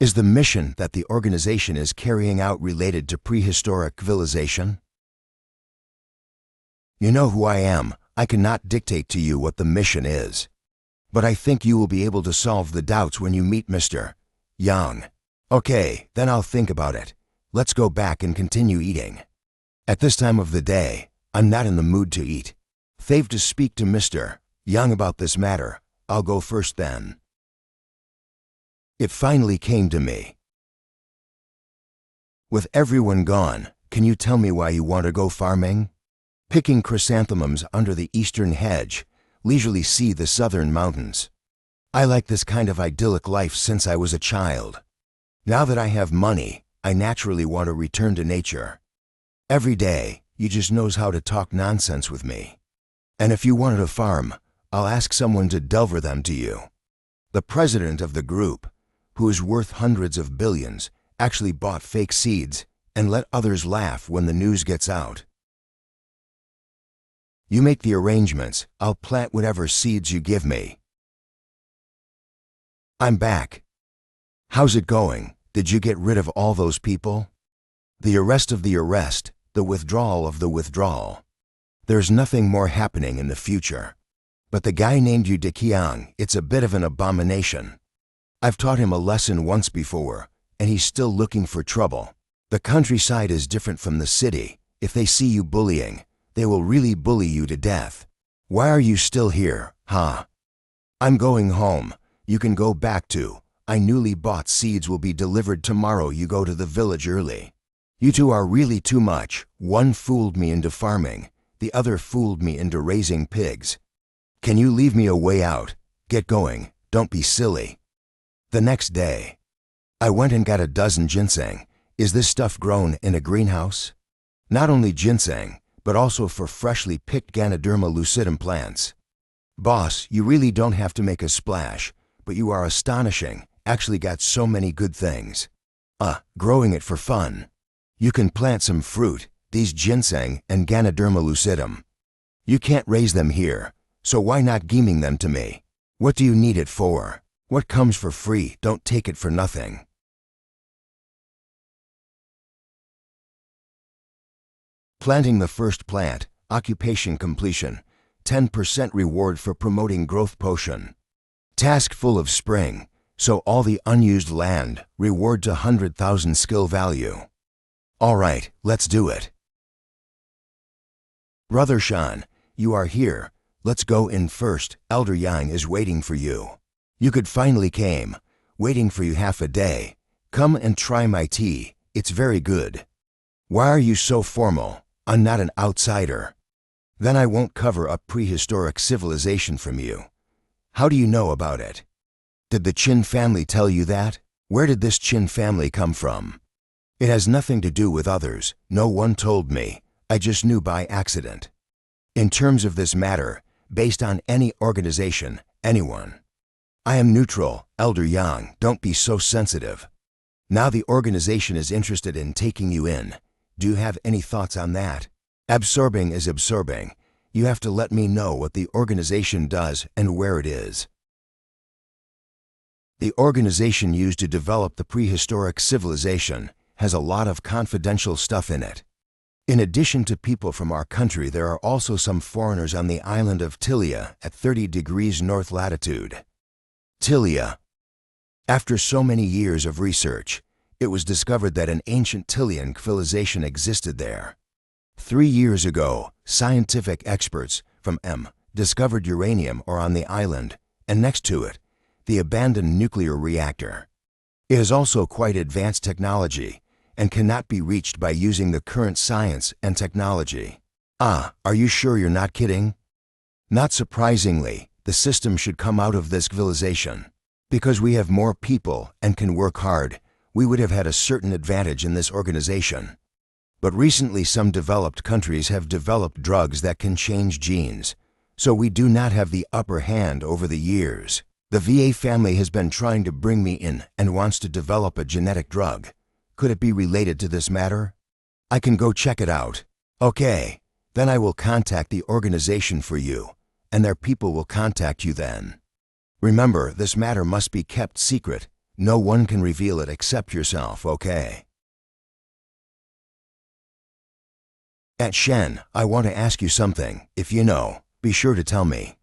Is the mission that the organization is carrying out related to prehistoric civilization? You know who I am. I cannot dictate to you what the mission is. But I think you will be able to solve the doubts when you meet Mr. Yang. Okay, then I'll think about it. Let's go back and continue eating. At this time of the day, I'm not in the mood to eat. They've to speak to Mr. Yang about this matter. I'll go first then. It finally came to me. With everyone gone, can you tell me why you want to go farming? Picking chrysanthemums under the eastern hedge, leisurely see the southern mountains. I like this kind of idyllic life since I was a child. Now that I have money, I naturally want to return to nature. Every day, you just knows how to talk nonsense with me. And if you wanted a farm, I'll ask someone to deliver them to you. The president of the group, who is worth hundreds of billions, actually bought fake seeds and let others laugh when the news gets out. You make the arrangements. I'll plant whatever seeds you give me. I'm back. How's it going? Did you get rid of all those people? The arrest of the arrest, the withdrawal of the withdrawal. There's nothing more happening in the future. But the guy named you Dekiang, it's a bit of an abomination. I've taught him a lesson once before, and he's still looking for trouble. The countryside is different from the city. If they see you bullying, they will really bully you to death. Why are you still here, huh? I'm going home. You can go back too. I newly bought seeds will be delivered tomorrow. You go to the village early. You two are really too much. One fooled me into farming. The other fooled me into raising pigs. Can you leave me a way out? Get going. Don't be silly. The next day, I went and got a dozen ginseng. Is this stuff grown in a greenhouse? Not only ginseng, but also for freshly picked Ganoderma lucidum plants. Boss, you really don't have to make a splash, but you are astonishing. Actually got so many good things. Growing it for fun. You can plant some fruit, these ginseng and Ganoderma lucidum. You can't raise them here, so why not giving them to me? What do you need it for? What comes for free, don't take it for nothing. Planting the first plant, occupation completion, 10% reward for promoting growth potion. Task full of spring, so all the unused land, reward to 100,000 skill value. All right, let's do it. Brother Shan, you are here. Let's go in first. Elder Yang is waiting for you. You could finally came, waiting for you half a day. Come and try my tea. It's very good. Why are you so formal? I'm not an outsider. Then I won't cover up prehistoric civilization from you. How do you know about it? Did the Qin family tell you that? Where did this Qin family come from? It has nothing to do with others. No one told me. I just knew by accident. In terms of this matter, based on any organization, anyone. I am neutral, Elder Yang. Don't be so sensitive. Now the organization is interested in taking you in. Do you have any thoughts on that? Absorbing is absorbing. You have to let me know what the organization does and where it is. The organization used to develop the prehistoric civilization has a lot of confidential stuff in it. In addition to people from our country, there are also some foreigners on the island of Tilia at 30 degrees north latitude. Tilia. After so many years of research, it was discovered that an ancient Tilian civilization existed there. 3 years ago, scientific experts from discovered uranium ore on the island, and next to it, the abandoned nuclear reactor. It is also quite advanced technology and cannot be reached by using the current science and technology. Are you sure you're not kidding? Not surprisingly, the system should come out of this civilization. Because we have more people and can work hard, we would have had a certain advantage in this organization. But recently some developed countries have developed drugs that can change genes, so we do not have the upper hand over the years. The VA family has been trying to bring me in and wants to develop a genetic drug. Could it be related to this matter? I can go check it out. Okay, then I will contact the organization for you, and their people will contact you then. Remember, this matter must be kept secret, No one can reveal it except yourself, okay? At Shen, I want to ask you something. If you know, be sure to tell me.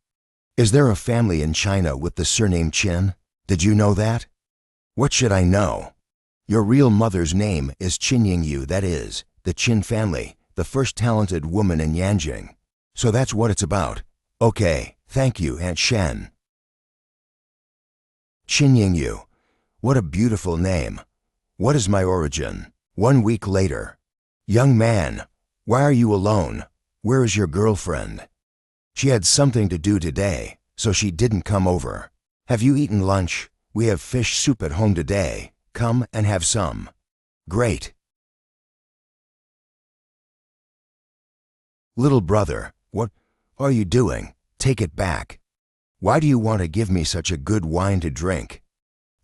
Is there a family in China with the surname Qin? Did you know that? What should I know? Your real mother's name is Qin Yingyu, that is, the Qin family, the first talented woman in Yanjing. So that's what it's about. Okay, thank you, Aunt Shen. Qin Yingyu. What a beautiful name. What is my origin? 1 week later. Young man, why are you alone? Where is your girlfriend? She had something to do today, so she didn't come over. Have you eaten lunch? We have fish soup at home today. Come and have some. Great. Little brother, what are you doing? Take it back. Why do you want to give me such a good wine to drink?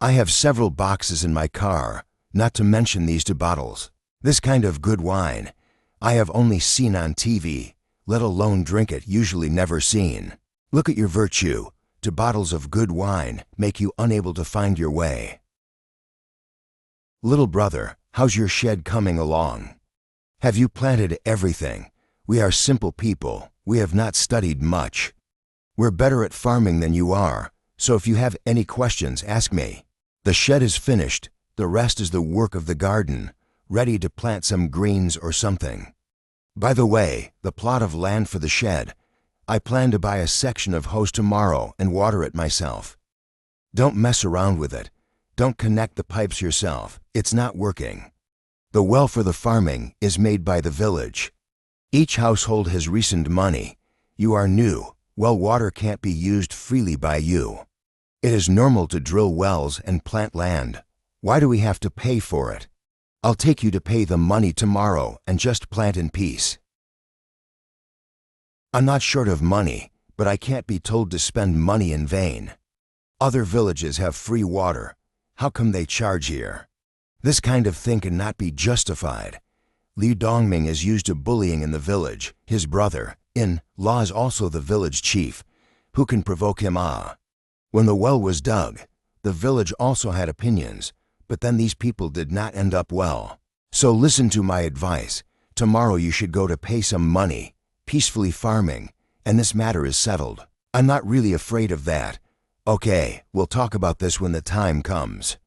I have several boxes in my car, not to mention these 2 bottles. This kind of good wine, I have only seen on TV, let alone drink it, usually never seen. Look at your virtue. 2 bottles of good wine make you unable to find your way. Little brother, how's your shed coming along? Have you planted everything? We are simple people. We have not studied much. We're better at farming than you are, so if you have any questions, ask me. The shed is finished. The rest is the work of the garden, ready to plant some greens or something. By the way, the plot of land for the shed, I plan to buy a section of hose tomorrow and water it myself. Don't mess around with it. Don't connect the pipes yourself. It's not working. The well for the farming is made by the village. Each household has recent money. You are new. Well water can't be used freely by you. It is normal to drill wells and plant land. Why do we have to pay for it? I'll take you to pay the money tomorrow and just plant in peace. I'm not short of money, but I can't be told to spend money in vain. Other villages have free water. How come they charge here? This kind of thing cannot be justified. Liu Dongming is used to bullying in the village. His brother-in-law is also the village chief. Who can provoke him? When the well was dug, the village also had opinions, but then these people did not end up well. So listen to my advice. Tomorrow you should go to pay some money, peacefully farming, and this matter is settled. I'm not really afraid of that. Okay, we'll talk about this when the time comes.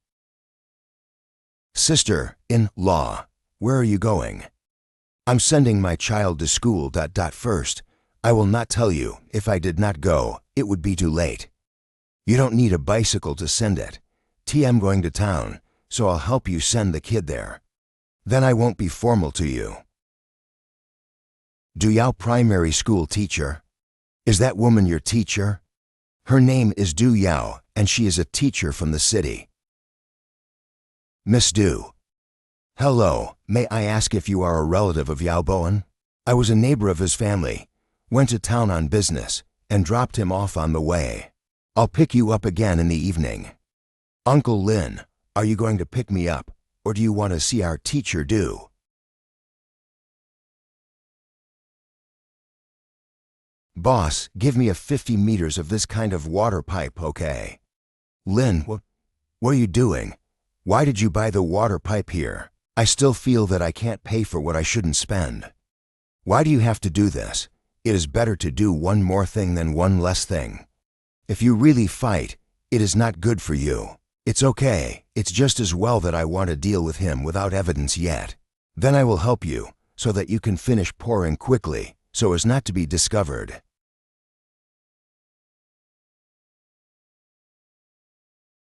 Sister-in-law, where are you going? I'm sending my child to school. First, I will not tell you. If I did not go, it would be too late. You don't need a bicycle to send it. I'm going to town, so I'll help you send the kid there. Then I won't be formal to you. Du Yao primary school teacher? Is that woman your teacher? Her name is Du Yao, and she is a teacher from the city. Miss Du. Hello, may I ask if you are a relative of Yao Bowen? I was a neighbor of his family, went to town on business, and dropped him off on the way. I'll pick you up again in the evening. Uncle Lin, are you going to pick me up, or do you want to see our teacher Du? Boss, give me a 50 meters of this kind of water pipe, okay? Lin, what are you doing? Why did you buy the water pipe here? I still feel that I can't pay for what I shouldn't spend. Why do you have to do this? It is better to do one more thing than one less thing. If you really fight, it is not good for you. It's okay. It's just as well that I want to deal with him without evidence yet. Then I will help you, so that you can finish pouring quickly, so as not to be discovered.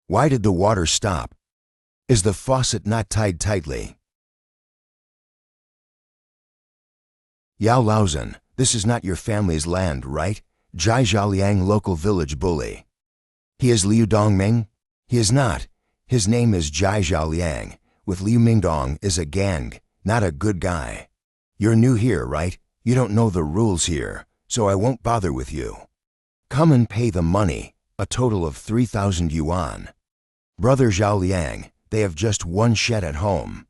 Why did the water stop? Is the faucet not tied tightly? Yao Laozhen, this is not your family's land, right? Jai Zhaoliang, local village bully. He is Liu Dongming? He is not. His name is Jai Zhaoliang. With Liu Mingdong is a gang, not a good guy. You're new here, right? You don't know the rules here, so I won't bother with you. Come and pay the money, a total of 3,000 yuan. Brother Zhaoliang, they have just one shed at home.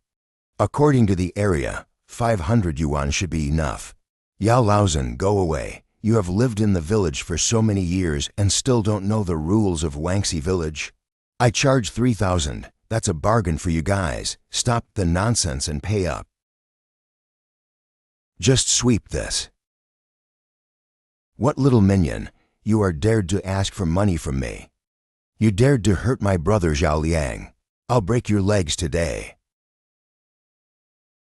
According to the area, 500 yuan should be enough. Yao Laozhen, go away. You have lived in the village for so many years and still don't know the rules of Wangxi village. I charge 3,000. That's a bargain for you guys. Stop the nonsense and pay up. Just sweep this. What little minion? You are dared to ask for money from me. You dared to hurt my brother Zhao Liang. I'll break your legs today.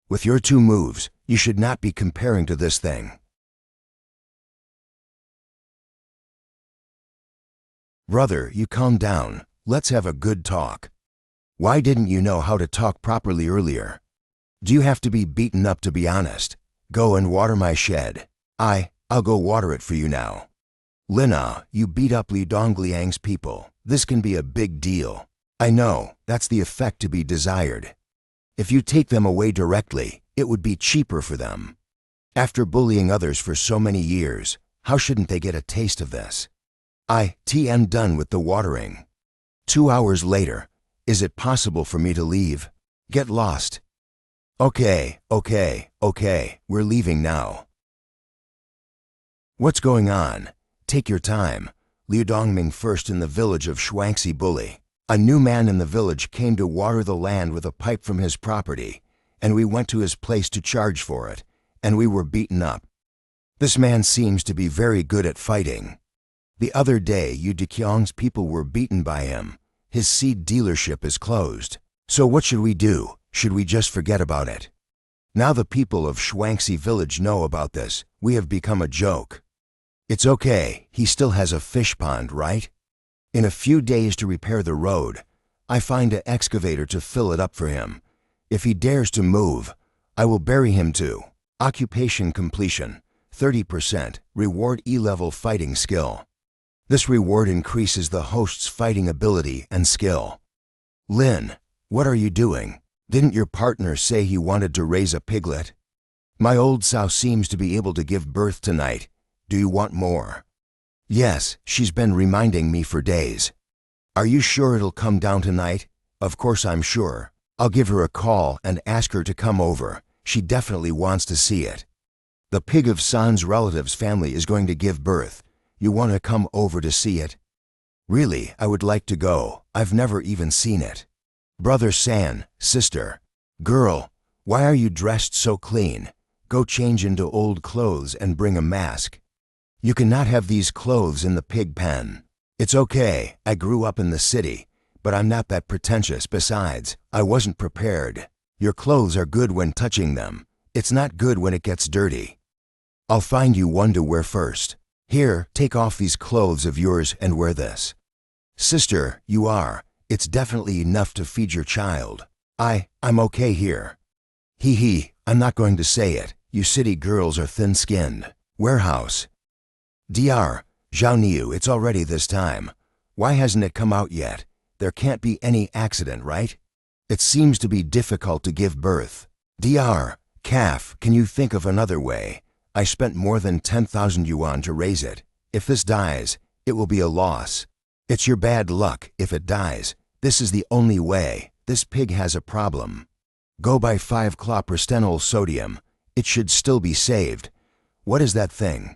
With your 2 moves, you should not be comparing to this thing. Brother, you calm down. Let's have a good talk. Why didn't you know how to talk properly earlier? Do you have to be beaten up to be honest? Go and water my shed. I'll go water it for you now. Lina, you beat up Li Dongliang's people. This can be a big deal. I know, that's the effect to be desired. If you take them away directly, it would be cheaper for them. After bullying others for so many years, how shouldn't they get a taste of this? I'm done with the watering. 2 hours later, is it possible for me to leave? Get lost. Okay, we're leaving now. What's going on? Take your time. Liu Dongming first in the village of Shuangxi Bully. A new man in the village came to water the land with a pipe from his property, and we went to his place to charge for it, and we were beaten up. This man seems to be very good at fighting. The other day, Yu Deqiang's people were beaten by him. His seed dealership is closed. So what should we do? Should we just forget about it? Now the people of Shuangxi village know about this. We have become a joke. It's okay, he still has a fish pond, right? In a few days to repair the road, I find an excavator to fill it up for him. If he dares to move, I will bury him too. Occupation completion, 30%, reward E-level fighting skill. This reward increases the host's fighting ability and skill. Lin, what are you doing? Didn't your partner say he wanted to raise a piglet? My old sow seems to be able to give birth tonight. Do you want more? Yes, she's been reminding me for days. Are you sure it'll come down tonight? Of course I'm sure. I'll give her a call and ask her to come over. She definitely wants to see it. The pig of San's relative's family is going to give birth. You want to come over to see it? Really, I would like to go. I've never even seen it. Brother San, sister. Girl, why are you dressed so clean? Go change into old clothes and bring a mask. You cannot have these clothes in the pig pen. It's okay, I grew up in the city, but I'm not that pretentious. Besides, I wasn't prepared. Your clothes are good when touching them. It's not good when it gets dirty. I'll find you one to wear first. Here, take off these clothes of yours and wear this. Sister, you are. It's definitely enough to feed your child. I'm okay here. I'm not going to say it. You city girls are thin-skinned. Warehouse. Dr. Zhao Niu, it's already this time. Why hasn't it come out yet? There can't be any accident, right? It seems to be difficult to give birth. Dr. Calf, can you think of another way? I spent more than 10,000 yuan to raise it. If this dies, it will be a loss. It's your bad luck if it dies. This is the only way. This pig has a problem. Go buy 5-cloprostenol sodium. It should still be saved. What is that thing?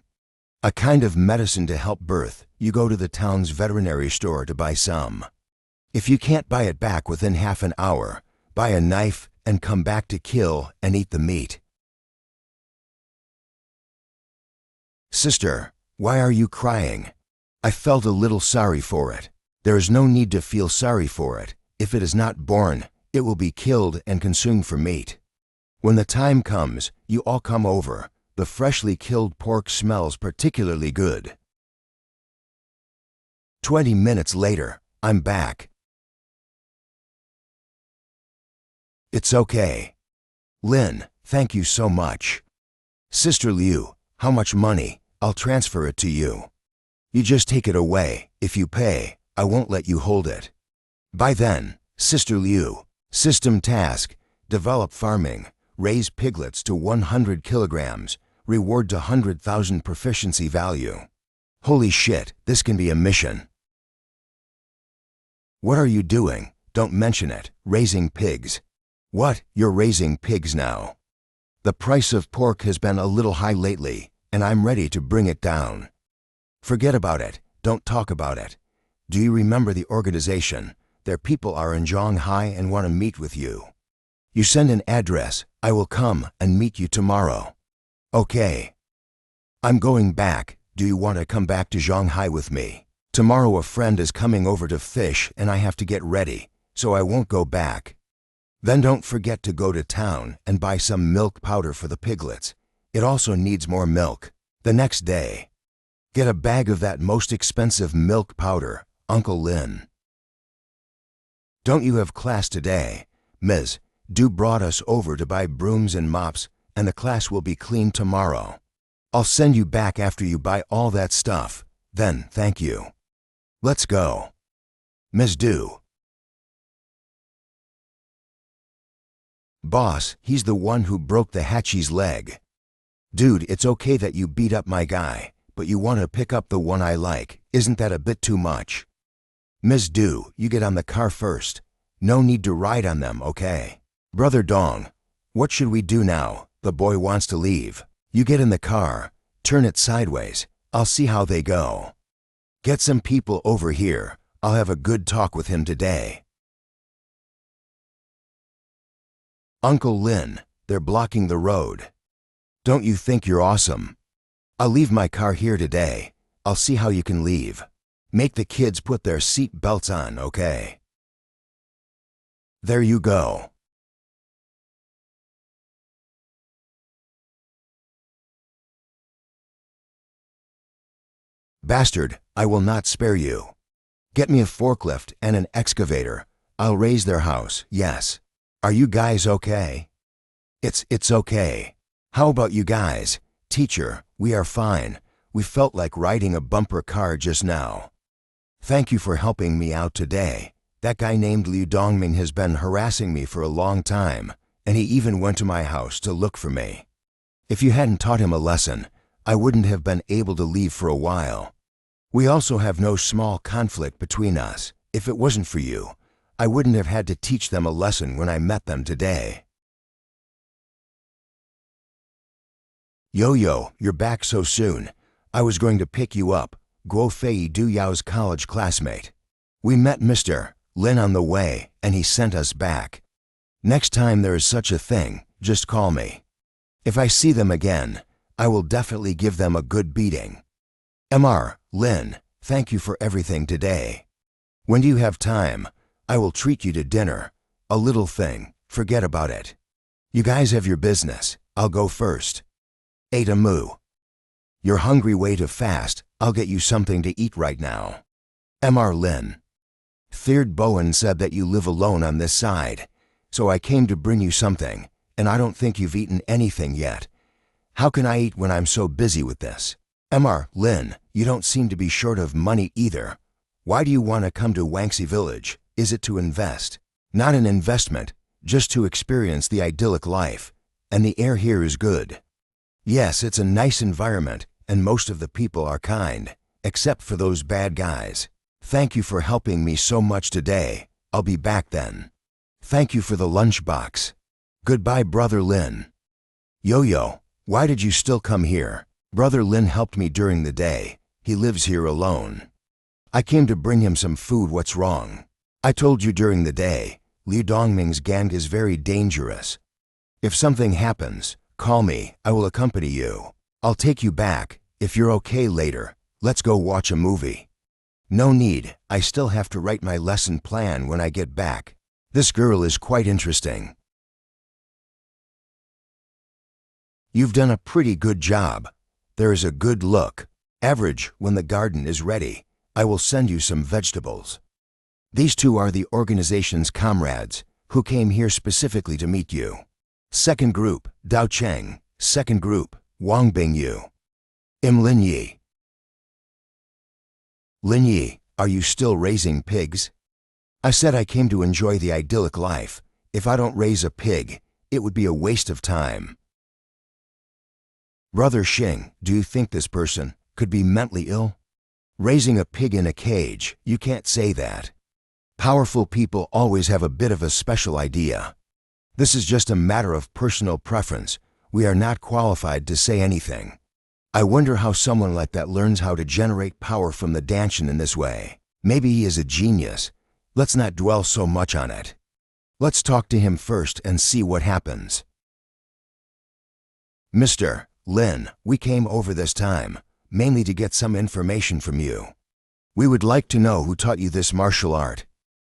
A kind of medicine to help birth. You go to the town's veterinary store to buy some. If you can't buy it back within half an hour, buy a knife and come back to kill and eat the meat. Sister, why are you crying? I felt a little sorry for it. There is no need to feel sorry for it. If it is not born, it will be killed and consumed for meat. When the time comes, you all come over. The freshly killed pork smells particularly good. 20 minutes later, I'm back. It's okay. Lin, thank you so much. Sister Liu, how much money? I'll transfer it to you. You just take it away. If you pay, I won't let you hold it. By then, Sister Liu, system task, develop farming, raise piglets to 100 kilograms, reward to 100,000 proficiency value. Holy shit, this can be a mission. What are you doing? Don't mention it. Raising pigs. What? You're raising pigs now? The price of pork has been a little high lately, and I'm ready to bring it down. Forget about it. Don't talk about it. Do you remember the organization? their people are in Shanghai and want to meet with you. You send an address, I will come and meet you tomorrow. Okay. I'm going back. Do you want to come back to Shanghai with me? Tomorrow a friend is coming over to fish and I have to get ready, so I won't go back. Then don't forget to go to town and buy some milk powder for the piglets. It also needs more milk. The next day, get a bag of that most expensive milk powder, Uncle Lin. Don't you have class today? Ms. Du brought us over to buy brooms and mops, and the class will be clean tomorrow. I'll send you back after you buy all that stuff. Then, thank you. Let's go. Ms. Du. Boss, he's the one who broke the Hachi's leg. Dude, it's okay that you beat up my guy, but you want to pick up the one I like. Isn't that a bit too much? Ms. Du, you get on the car first. No need to ride on them, okay? Brother Dong, what should we do now? The boy wants to leave. You get in the car, turn it sideways. I'll see how they go. Get some people over here. I'll have a good talk with him today. Uncle Lin, they're blocking the road. Don't you think you're awesome? I'll leave my car here today. I'll see how you can leave. Make the kids put their seat belts on, okay? There you go. Bastard, I will not spare you. Get me a forklift and an excavator. I'll raise their house, yes. Are you guys okay? It's okay. How about you guys? Teacher, we are fine. We felt like riding a bumper car just now. Thank you for helping me out today. That guy named Liu Dongming has been harassing me for a long time, and he even went to my house to look for me. If you hadn't taught him a lesson, I wouldn't have been able to leave for a while. We also have no small conflict between us. If it wasn't for you, I wouldn't have had to teach them a lesson when I met them today. Yo-Yo, you're back so soon. I was going to pick you up. Guo Fei Du Yao's college classmate. We met Mr. Lin on the way, and he sent us back. Next time there is such a thing, just call me. If I see them again, I will definitely give them a good beating. Mr. Lin, thank you for everything today. When do you have time? I will treat you to dinner. A little thing, forget about it. You guys have your business. I'll go first. Ada Moo. You're hungry way too fast. I'll get you something to eat right now. Mr. Lin. Third Bowen said that you live alone on this side, so I came to bring you something, and I don't think you've eaten anything yet. How can I eat when I'm so busy with this? Mr. Lin, you don't seem to be short of money either. Why do you want to come to Wangxi Village? Is it to invest? Not an investment, just to experience the idyllic life, and the air here is good. Yes, it's a nice environment, and most of the people are kind, except for those bad guys. Thank you for helping me so much today. I'll be back then. Thank you for the lunchbox. Goodbye, Brother Lin. Yo-Yo, why did you still come here? Brother Lin helped me during the day. He lives here alone. I came to bring him some food. What's wrong? I told you during the day, Liu Dongming's gang is very dangerous. If something happens, call me. I will accompany you. I'll take you back. If you're okay later, let's go watch a movie. No need. I still have to write my lesson plan when I get back. This girl is quite interesting. You've done a pretty good job. There is a good look. Average. When the garden is ready, I will send you some vegetables. These two are the organization's comrades who came here specifically to meet you. Second group, Dao Cheng. Second group, Wang Bingyu. Lin Yi. Lin Yi, are you still raising pigs? I said I came to enjoy the idyllic life. If I don't raise a pig, it would be a waste of time. Brother Xing, do you think this person could be mentally ill? Raising a pig in a cage, you can't say that. Powerful people always have a bit of a special idea. This is just a matter of personal preference. We are not qualified to say anything. I wonder how someone like that learns how to generate power from the Danshin in this way. Maybe he is a genius. Let's not dwell so much on it. Let's talk to him first and see what happens. Mr. Lin, we came over this time, mainly to get some information from you. We would like to know who taught you this martial art.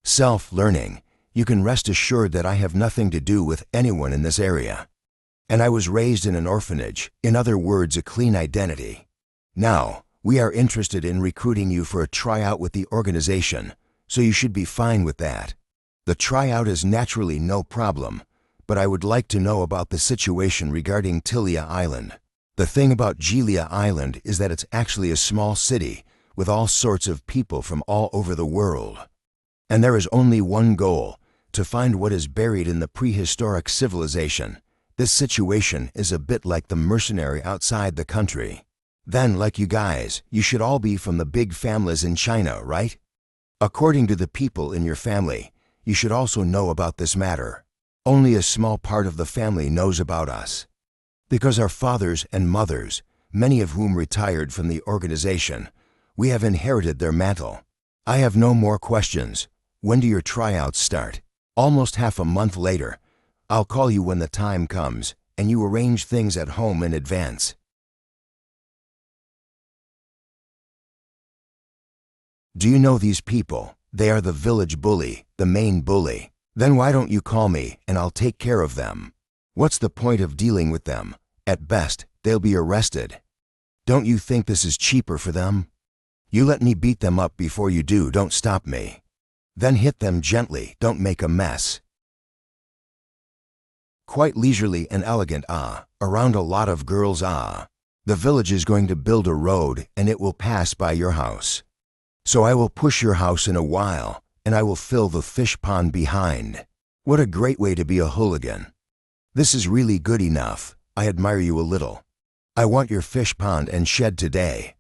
Self-learning. You can rest assured that I have nothing to do with anyone in this area. And I was raised in an orphanage, in other words, a clean identity. Now, we are interested in recruiting you for a tryout with the organization, so you should be fine with that. The tryout is naturally no problem, but I would like to know about the situation regarding Tilia Island. The thing about Gilia Island is that it's actually a small city with all sorts of people from all over the world. And there is only one goal, to find what is buried in the prehistoric civilization. This situation is a bit like the mercenary outside the country. Then, like you guys, you should all be from the big families in China, right? According to the people in your family, you should also know about this matter. Only a small part of the family knows about us. Because our fathers and mothers, many of whom retired from the organization, we have inherited their mantle. I have no more questions. When do your tryouts start? Almost half a month later. I'll call you when the time comes, and you arrange things at home in advance. Do you know these people? They are the village bully, the main bully. Then why don't you call me, and I'll take care of them? What's the point of dealing with them? At best, they'll be arrested. Don't you think this is cheaper for them? You let me beat them up before you do, don't stop me. Then hit them gently, don't make a mess. Quite leisurely and elegant, around a lot of girls, The village is going to build a road and it will pass by your house. So I will push your house in a while, and I will fill the fish pond behind. What a great way to be a hooligan. This is really good enough. I admire you a little. I want your fish pond and shed today.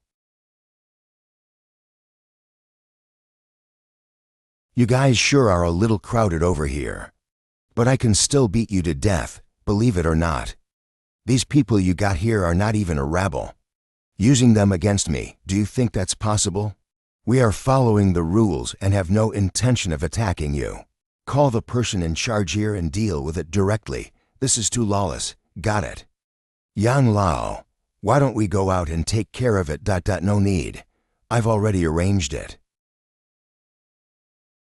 You guys sure are a little crowded over here. But I can still beat you to death, believe it or not. These people you got here are not even a rabble. Using them against me, do you think that's possible? We are following the rules and have no intention of attacking you. Call the person in charge here and deal with it directly. This is too lawless. Got it. Yan Lao, why don't we go out and take care of it? No need. I've already arranged it.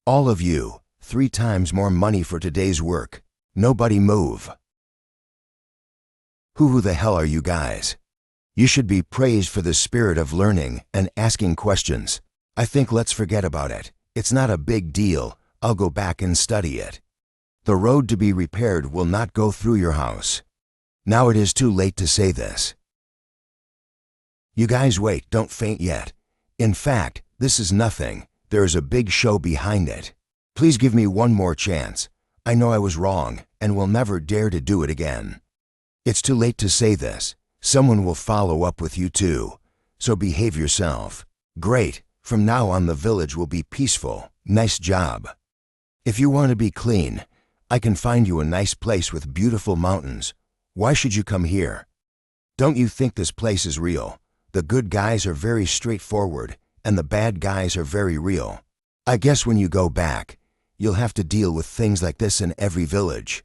All of you, 3 times more money for today's work. Nobody move. Who the hell are you guys? You should be praised for the spirit of learning and asking questions. I think let's forget about it. It's not a big deal. I'll go back and study it. The road to be repaired will not go through your house. Now it is too late to say this. You guys wait, don't faint yet. In fact, this is nothing. There is a big show behind it. Please give me one more chance. I know I was wrong and will never dare to do it again. It's too late to say this. Someone will follow up with you too. So behave yourself. Great. From now on the village will be peaceful. Nice job. If you want to be clean, I can find you a nice place with beautiful mountains. Why should you come here? Don't you think this place is real? The good guys are very straightforward, and the bad guys are very real. I guess when you go back, you'll have to deal with things like this in every village.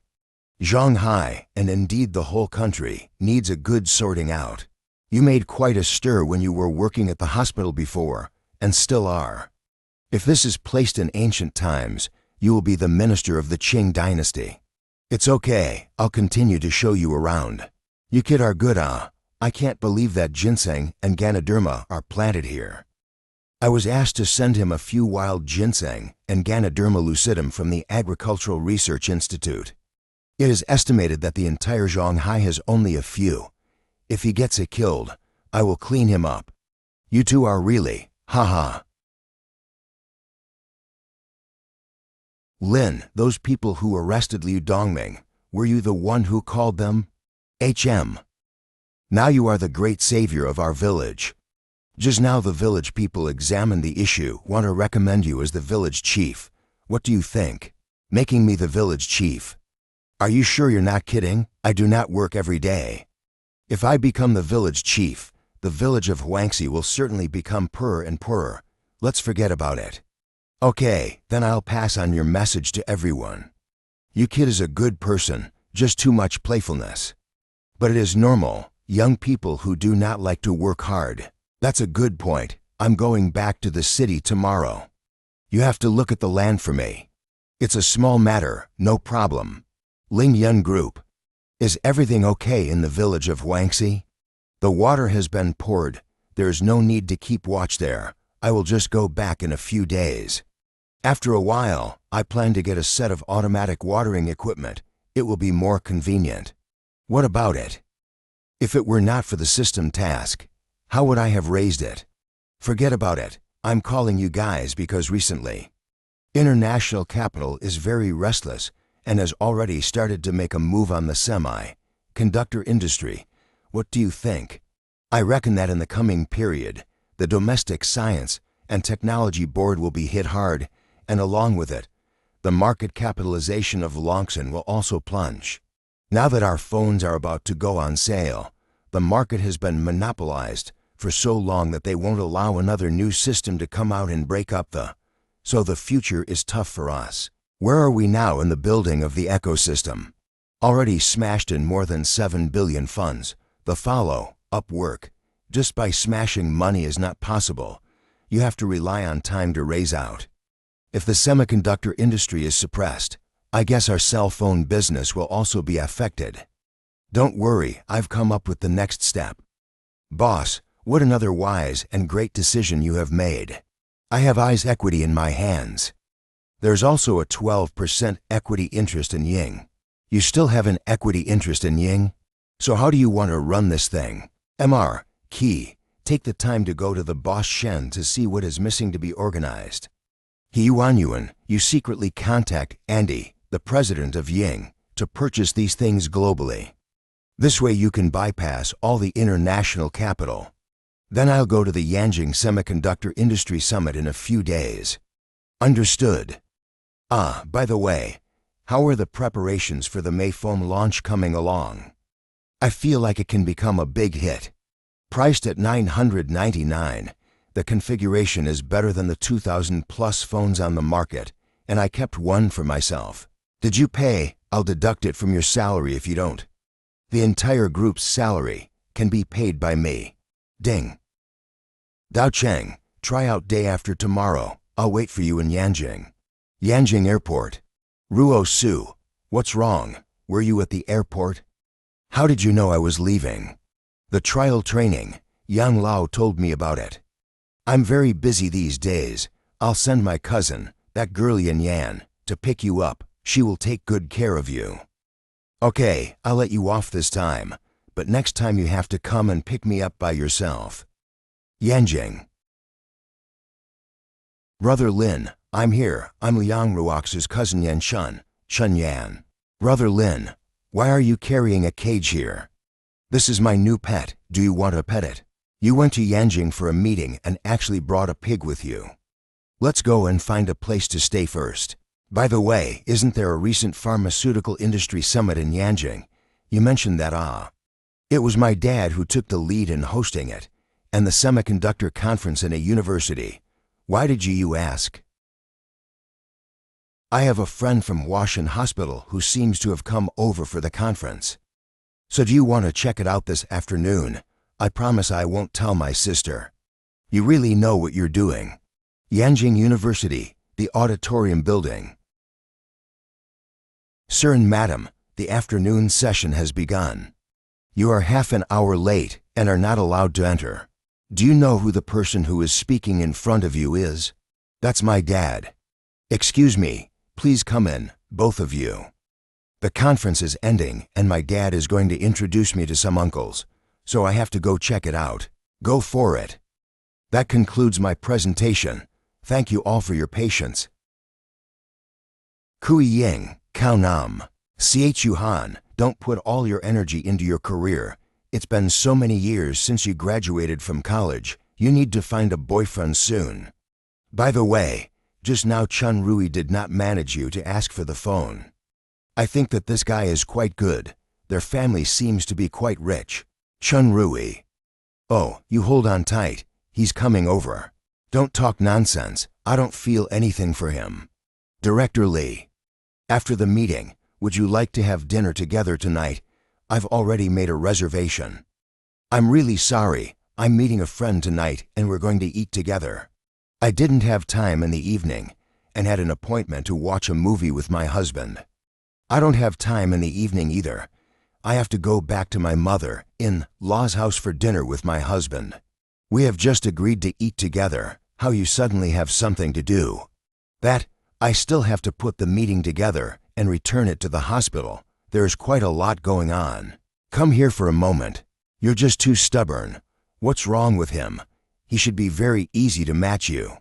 Shanghai, and indeed the whole country, needs a good sorting out. You made quite a stir when you were working at the hospital before, and still are. If this is placed in ancient times, you will be the minister of the Qing dynasty. It's okay, I'll continue to show you around. You kid are good, I can't believe that ginseng and Ganoderma are planted here. I was asked to send him a few wild ginseng and Ganoderma lucidum from the Agricultural Research Institute. It is estimated that the entire Shanghai has only a few. If he gets it killed, I will clean him up. You two are really, haha. Lin, those people who arrested Liu Dongming, were you the one who called them? HM. Now you are the great savior of our village. Just now the village people examined the issue, want to recommend you as the village chief. What do you think? Making me the village chief. Are you sure you're not kidding? I do not work every day. If I become the village chief, the village of Huangxi will certainly become poorer and poorer. Let's forget about it. Okay, then I'll pass on your message to everyone. You kid is a good person, just too much playfulness. But it is normal, young people who do not like to work hard. That's a good point. I'm going back to the city tomorrow. You have to look at the land for me. It's a small matter, no problem. Ling Yun Group. Is everything okay in the village of Wangxi? The water has been poured. There is no need to keep watch there. I will just go back in a few days. After a while, I plan to get a set of automatic watering equipment. It will be more convenient. What about it? If it were not for the system task, how would I have raised it? Forget about it. I'm calling you guys because recently, international capital is very restless and has already started to make a move on the semiconductor industry. What do you think? I reckon that in the coming period, the Domestic Science and Technology Board will be hit hard, and along with it, the market capitalization of Longxin will also plunge. Now that our phones are about to go on sale, the market has been monopolized for so long that they won't allow another new system to come out and break up so the future is tough for us. Where are we now in the building of the ecosystem? Already smashed in more than 7 billion funds. The follow-up work, just by smashing money, is not possible. You have to rely on time to raise out. If the semiconductor industry is suppressed, I guess our cell phone business will also be affected. Don't worry, I've come up with the next step. Boss, what another wise and great decision you have made. I have I's equity in my hands. There's also a 12% equity interest in Ying. You still have an equity interest in Ying? So how do you want to run this thing? Mr. Key, take the time to go to the boss Shen to see what is missing to be organized. He Wanyuan, you secretly contact Andy, the president of Ying, to purchase these things globally. This way you can bypass all the international capital. Then I'll go to the Yanjing Semiconductor Industry Summit in a few days. Understood. By the way, how are the preparations for the May phone launch coming along? I feel like it can become a big hit. Priced at $999, the configuration is better than the 2,000 plus phones on the market, and I kept one for myself. Did you pay? I'll deduct it from your salary if you don't. The entire group's salary can be paid by me. Ding. Dao Cheng, try out day after tomorrow. I'll wait for you in Yanjing. Yanjing Airport. Ruo Su, what's wrong? Were you at the airport? How did you know I was leaving? The trial training. Yang Lao told me about it. I'm very busy these days. I'll send my cousin, that girl Yan Yan, to pick you up. She will take good care of you. Okay, I'll let you off this time, but next time you have to come and pick me up by yourself. Yanjing. Brother Lin, I'm here. I'm Liang Ruox's cousin Yan Shun, Chun Yan. Brother Lin, why are you carrying a cage here? This is my new pet. Do you want to pet it? You went to Yanjing for a meeting and actually brought a pig with you. Let's go and find a place to stay first. By the way, isn't there a recent pharmaceutical industry summit in Yanjing? You mentioned that. It was my dad who took the lead in hosting it, and the semiconductor conference in a university. Why did you ask? I have a friend from Washin Hospital who seems to have come over for the conference. So do you want to check it out this afternoon? I promise I won't tell my sister. You really know what you're doing. Yanjing University, the auditorium building. Sir and Madam, the afternoon session has begun. You are half an hour late and are not allowed to enter. Do you know who the person who is speaking in front of you is? That's my dad. Excuse me, please come in, both of you. The conference is ending and my dad is going to introduce me to some uncles, so I have to go check it out. Go for it. That concludes my presentation. Thank you all for your patience. Kui Ying, Kao Nam. Chu Han, don't put all your energy into your career. It's been so many years since you graduated from college. You need to find a boyfriend soon. By the way, just now Chun Rui did not manage you to ask for the phone. I think that this guy is quite good. Their family seems to be quite rich. Chun Rui. Oh, you hold on tight. He's coming over. Don't talk nonsense. I don't feel anything for him. Director Lee, after the meeting, would you like to have dinner together tonight? I've already made a reservation. I'm really sorry. I'm meeting a friend tonight and we're going to eat together. I didn't have time in the evening and had an appointment to watch a movie with my husband. I don't have time in the evening either. I have to go back to my mother-in-law's house for dinner with my husband. We have just agreed to eat together. How you suddenly have something to do. That, I still have to put the meeting together and return it to the hospital. There's quite a lot going on. Come here for a moment. You're just too stubborn. What's wrong with him? He should be very easy to match you.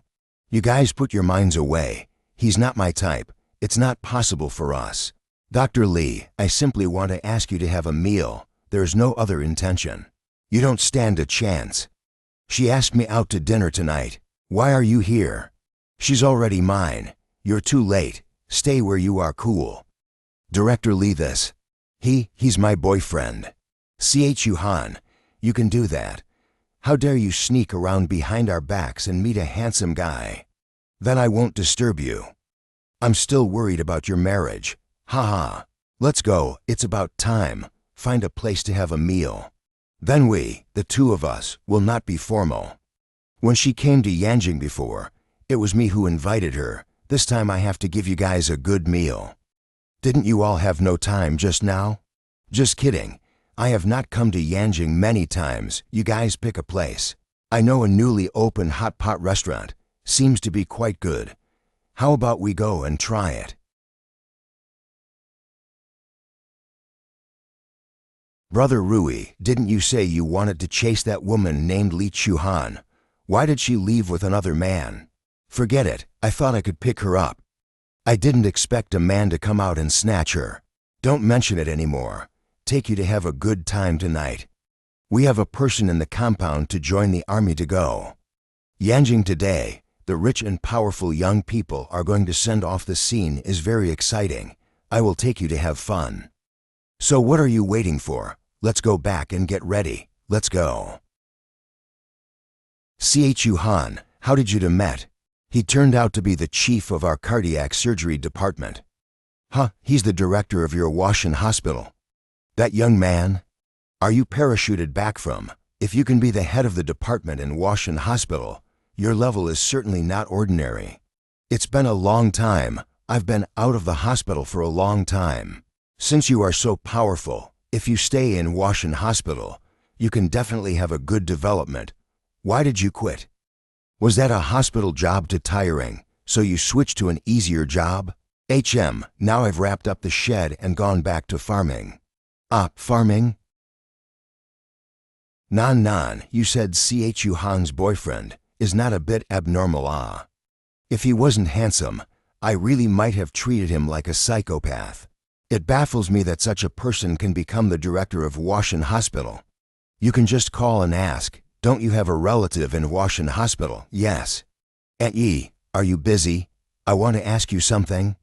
You guys put your minds away. He's not my type. It's not possible for us. Dr. Lee, I simply want to ask you to have a meal. There's no other intention. You don't stand a chance. She asked me out to dinner tonight. Why are you here? She's already mine. You're too late. Stay where you are cool. Director Lee, he's my boyfriend. Chu Han, you can do that. How dare you sneak around behind our backs and meet a handsome guy? Then I won't disturb you. I'm still worried about your marriage. Haha. Let's go. It's about time. Find a place to have a meal. Then we, the two of us, will not be formal. When she came to Yanjing before, it was me who invited her. This time I have to give you guys a good meal. Didn't you all have no time just now? Just kidding. I have not come to Yanjing many times. You guys pick a place. I know a newly opened hot pot restaurant. Seems to be quite good. How about we go and try it? Brother Rui, didn't you say you wanted to chase that woman named Li Chuhan? Why did she leave with another man? Forget it. I thought I could pick her up. I didn't expect a man to come out and snatch her. Don't mention it anymore. Take you to have a good time tonight. We have a person in the compound to join the army to go. Yanjing today, the rich and powerful young people are going to send off. The scene is very exciting. I will take you to have fun. So what are you waiting for? Let's go back and get ready. Let's go. Chu Han, how did you met? He turned out to be the chief of our cardiac surgery department. Huh, he's the director of your Washin hospital. That young man? Are you parachuted back from? If you can be the head of the department in Washin hospital, your level is certainly not ordinary. It's been a long time. I've been out of the hospital for a long time. Since you are so powerful, if you stay in Washin hospital, you can definitely have a good development. Why did you quit? Was that a hospital job too tiring, so you switched to an easier job? Now I've wrapped up the shed and gone back to farming. Farming? Non, you said Chu Han's boyfriend is not a bit abnormal. If he wasn't handsome, I really might have treated him like a psychopath. It baffles me that such a person can become the director of Washin Hospital. You can just call and ask, don't you have a relative in Washin Hospital? Yes. Aunt Yi, are you busy? I want to ask you something.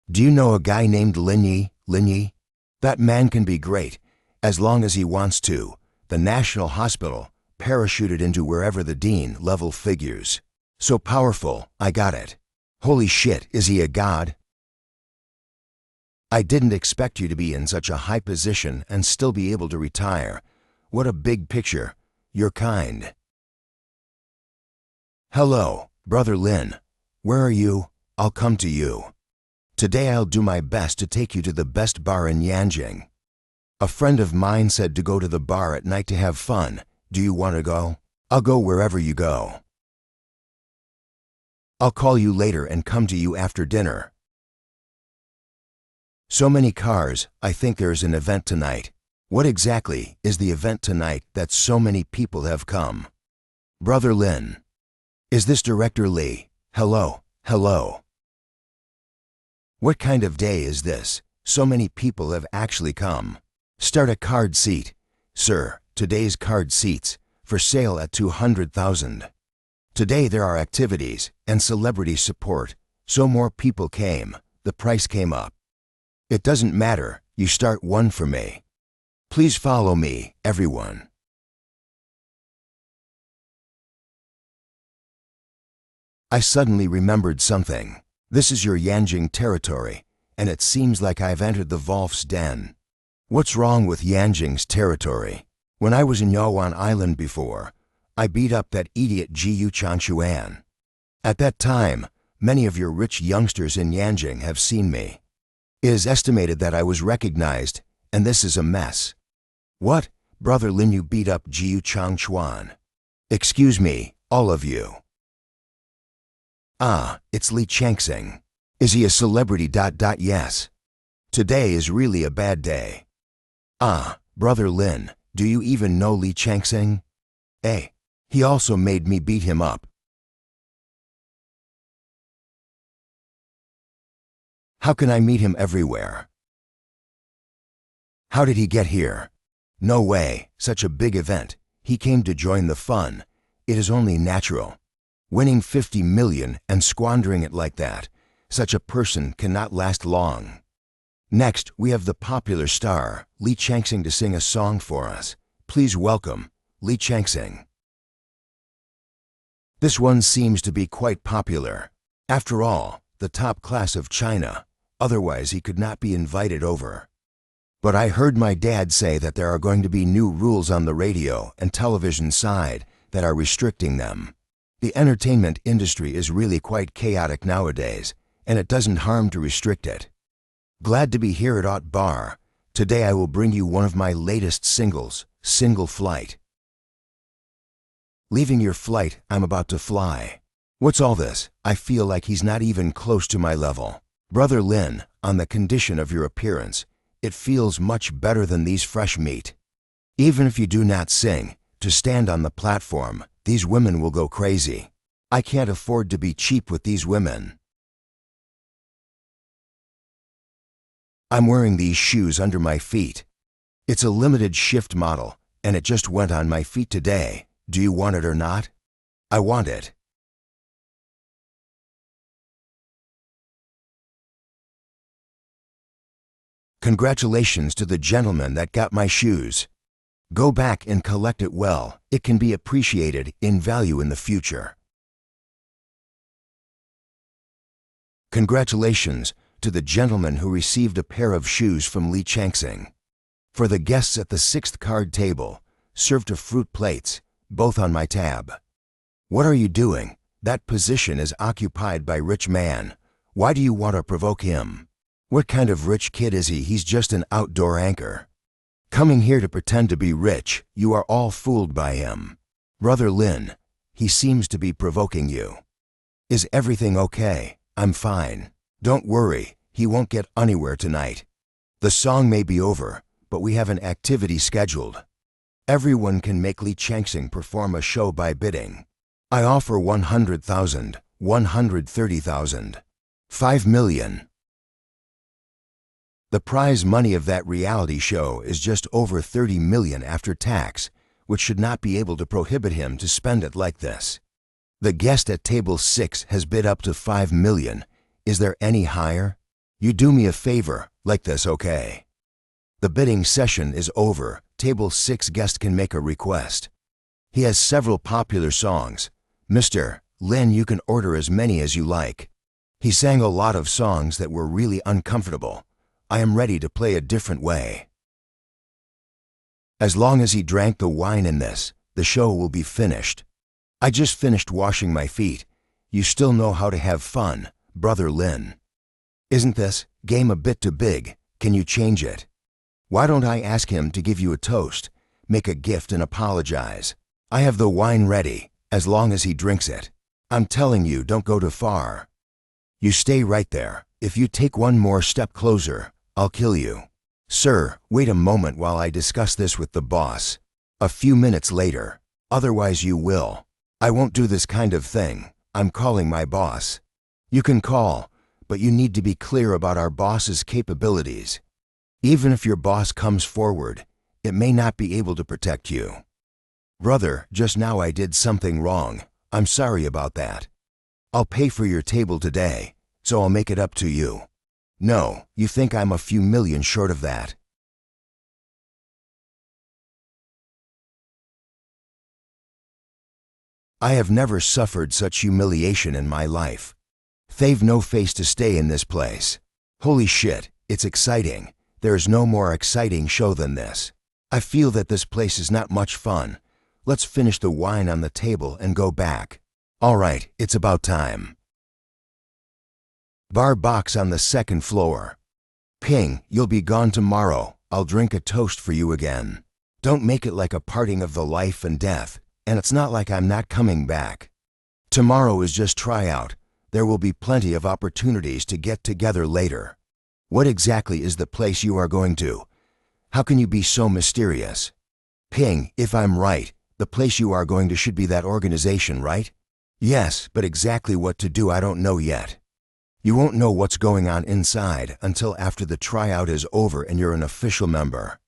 Do you know a guy named Lin Yi? That man can be great, as long as he wants to. The National Hospital, parachuted into wherever the dean level figures. So powerful, I got it. Holy shit, is he a god? I didn't expect you to be in such a high position and still be able to retire. What a big picture. You're kind. Hello, Brother Lin. Where are you? I'll come to you. Today I'll do my best to take you to the best bar in Yanjing. A friend of mine said to go to the bar at night to have fun. Do you want to go? I'll go wherever you go. I'll call you later and come to you after dinner. So many cars, I think there's an event tonight. What exactly is the event tonight that so many people have come? Brother Lin. Is this Director Lee? Hello. What kind of day is this? So many people have actually come. Start a card seat. Sir, today's card seats, for sale at 200,000. Today there are activities and celebrity support, so more people came, the price came up. It doesn't matter, you start one for me. Please follow me, everyone. I suddenly remembered something. This is your Yanjing territory, and it seems like I've entered the Wolf's den. What's wrong with Yanjing's territory? When I was in Yaoan Island before, I beat up that idiot Jiu Chanshuan. At that time, many of your rich youngsters in Yanjing have seen me. It is estimated that I was recognized, and this is a mess. What? Brother Lin, you beat up Jiu Changchuan. Excuse me, all of you. Ah, it's Li Changxing. Is he a celebrity? Yes. Today is really a bad day. Ah, Brother Lin, do you even know Li Changxing? He also made me beat him up. How can I meet him everywhere? How did he get here? No way, such a big event. He came to join the fun. It is only natural. Winning 50 million and squandering it like that, such a person cannot last long. Next, we have the popular star, Li Changxing, to sing a song for us. Please welcome, Li Changxing. This one seems to be quite popular. After all, the top class of China. Otherwise, he could not be invited over. But I heard my dad say that there are going to be new rules on the radio and television side that are restricting them. The entertainment industry is really quite chaotic nowadays, and it doesn't harm to restrict it. Glad to be here at Ot Bar. Today I will bring you one of my latest singles, Single Flight. Leaving your flight, I'm about to fly. What's all this? I feel like he's not even close to my level. Brother Lin, on the condition of your appearance, it feels much better than these fresh meat. Even if you do not sing, to stand on the platform, these women will go crazy. I can't afford to be cheap with these women. I'm wearing these shoes under my feet. It's a limited shift model, and it just went on my feet today. Do you want it or not? I want it. Congratulations to the gentleman that got my shoes. Go back and collect it well. It can be appreciated in value in the future. Congratulations to the gentleman who received a pair of shoes from Li Changxing. For the guests at the 6th card table, serve to fruit plates, both on my tab. What are you doing? That position is occupied by rich man. Why do you want to provoke him? What kind of rich kid is he? He's just an outdoor anchor. Coming here to pretend to be rich, you are all fooled by him. Brother Lin, he seems to be provoking you. Is everything okay? I'm fine. Don't worry, he won't get anywhere tonight. The song may be over, but we have an activity scheduled. Everyone can make Li Changxing perform a show by bidding. I offer 100,000, 130,000, 5 million. The prize money of that reality show is just over 30 million after tax, which should not be able to prohibit him to spend it like this. The guest at table 6 has bid up to 5 million. Is there any higher? You do me a favor, like this, okay? The bidding session is over. Table 6 guest can make a request. He has several popular songs. Mr. Lin, you can order as many as you like. He sang a lot of songs that were really uncomfortable. I am ready to play a different way. As long as he drank the wine in this, the show will be finished. I just finished washing my feet. You still know how to have fun, Brother Lin. Isn't this game a bit too big? Can you change it? Why don't I ask him to give you a toast, make a gift and apologize? I have the wine ready, as long as he drinks it. I'm telling you, don't go too far. You stay right there. If you take one more step closer, I'll kill you. Sir, wait a moment while I discuss this with the boss. A few minutes later. Otherwise you will. I won't do this kind of thing. I'm calling my boss. You can call, but you need to be clear about our boss's capabilities. Even if your boss comes forward, it may not be able to protect you. Brother, just now I did something wrong. I'm sorry about that. I'll pay for your table today, so I'll make it up to you. No, you think I'm a few million short of that. I have never suffered such humiliation in my life. They've no face to stay in this place. Holy shit, it's exciting. There's no more exciting show than this. I feel that this place is not much fun. Let's finish the wine on the table and go back. All right, it's about time. Bar box on the second floor. Ping, you'll be gone tomorrow. I'll drink a toast for you again. Don't make it like a parting of the life and death, and it's not like I'm not coming back. Tomorrow is just tryout. There will be plenty of opportunities to get together later. What exactly is the place you are going to? How can you be so mysterious? Ping, if I'm right, the place you are going to should be that organization, right? Yes, but exactly what to do I don't know yet. You won't know what's going on inside until after the tryout is over and you're an official member.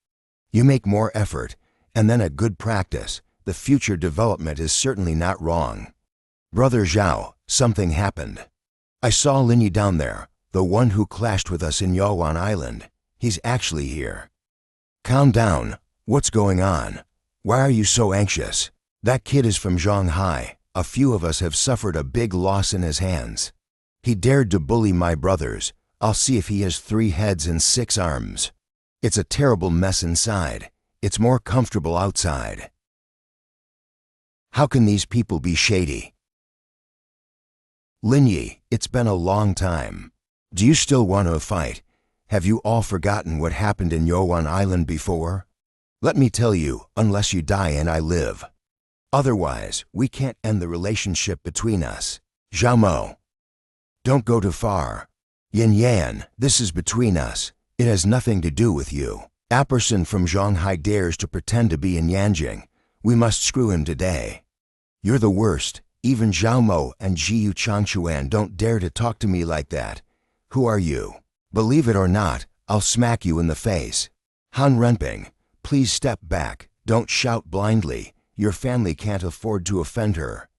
You make more effort, and then a good practice. The future development is certainly not wrong. Brother Zhao, something happened. I saw Linyi down there, the one who clashed with us in Yaoan Island. He's actually here. Calm down. What's going on? Why are you so anxious? That kid is from Shanghai. A few of us have suffered a big loss in his hands. He dared to bully my brothers. I'll see if he has 3 heads and 6 arms. It's a terrible mess inside. It's more comfortable outside. How can these people be shady? Linyi, it's been a long time. Do you still want to fight? Have you all forgotten what happened in Yaoan Island before? Let me tell you, unless you die and I live. Otherwise, we can't end the relationship between us. Zhao Mo. Don't go too far. Yin Yan, this is between us. It has nothing to do with you. A person from Shanghai dares to pretend to be in Yanjing. We must screw him today. You're the worst. Even Zhao Mo and Jiu Changchuan don't dare to talk to me like that. Who are you? Believe it or not, I'll smack you in the face. Han Renping, please step back. Don't shout blindly. Your family can't afford to offend her.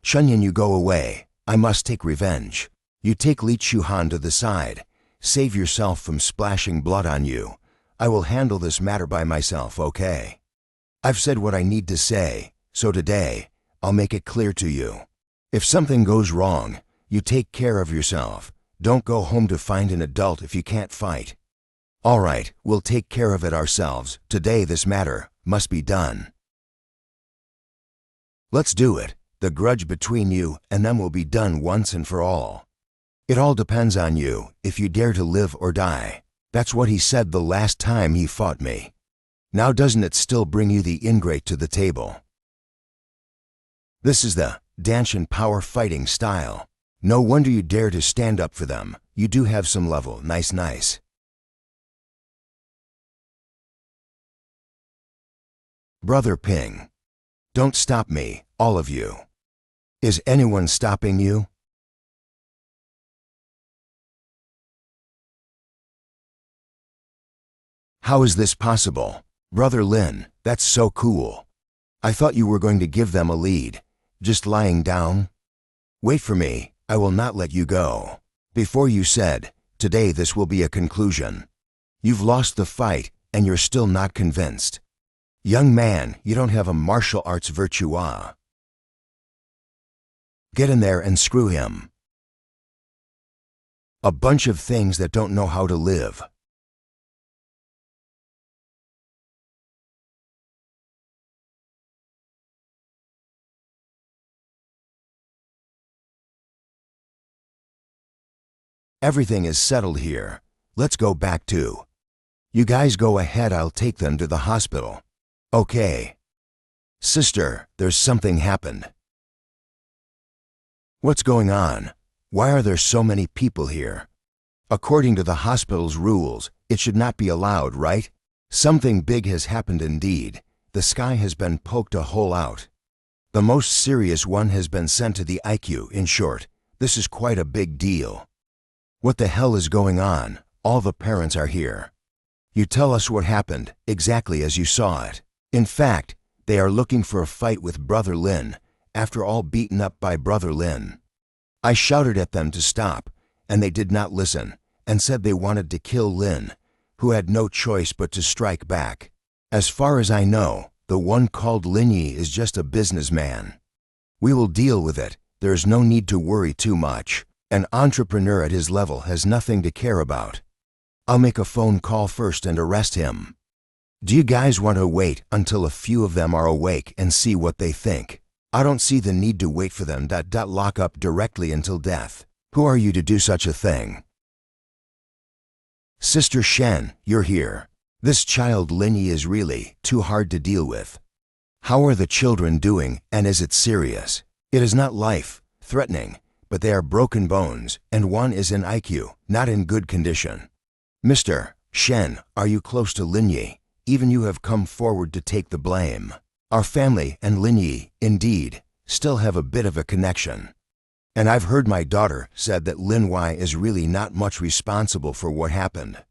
Shunyan, you go away. I must take revenge. You take Li Chuhan to the side. Save yourself from splashing blood on you. I will handle this matter by myself, okay? I've said what I need to say, so today, I'll make it clear to you. If something goes wrong, you take care of yourself. Don't go home to find an adult if you can't fight. All right, we'll take care of it ourselves. Today this matter must be done. Let's do it. The grudge between you and them will be done once and for all. It all depends on you, if you dare to live or die. That's what he said the last time he fought me. Now doesn't it still bring you the ingrate to the table? This is the Danshin power fighting style. No wonder you dare to stand up for them. You do have some level. Nice. Brother Ping. Don't stop me, all of you. Is anyone stopping you? How is this possible? Brother Lin, that's so cool. I thought you were going to give them a lead. Just lying down? Wait for me, I will not let you go. Before you said, today this will be a conclusion. You've lost the fight and you're still not convinced. Young man, you don't have a martial arts virtua. Get in there and screw him. A bunch of things that don't know how to live. Everything is settled here. Let's go back to. You guys go ahead, I'll take them to the hospital. Okay. Sister, there's something happened. What's going on? Why are there so many people here? According to the hospital's rules, it should not be allowed, right? Something big has happened indeed. The sky has been poked a hole out. The most serious one has been sent to the IQ, in short. This is quite a big deal. What the hell is going on? All the parents are here. You tell us what happened, exactly as you saw it. In fact, they are looking for a fight with Brother Lin, after all beaten up by Brother Lin. I shouted at them to stop, and they did not listen, and said they wanted to kill Lin, who had no choice but to strike back. As far as I know, the one called Linyi is just a businessman. We will deal with it. There is no need to worry too much. An entrepreneur at his level has nothing to care about. I'll make a phone call first and arrest him. Do you guys want to wait until a few of them are awake and see what they think? I don't see the need to wait for them. Lock up directly until death. Who are you to do such a thing? Sister Shen, you're here. This child Linyi is really too hard to deal with. How are the children doing, and is it serious? It is not life-threatening, but they are broken bones, and one is in IQ, not in good condition. Mr. Shen, are you close to Linyi? Even you have come forward to take the blame. Our family and Linyi, indeed, still have a bit of a connection. And I've heard my daughter said that Manhwa is really not much responsible for what happened.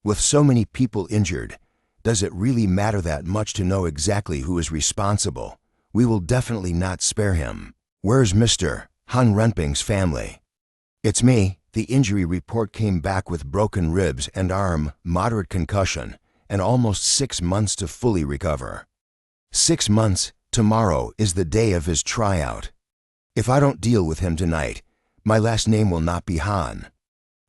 With so many people injured, does it really matter that much to know exactly who is responsible? We will definitely not spare him. Where's Mr. Han Renping's family? It's me. The injury report came back with broken ribs and arm, moderate concussion, and almost 6 months to fully recover. 6 months? Tomorrow is the day of his tryout. If I don't deal with him tonight, my last name will not be Han.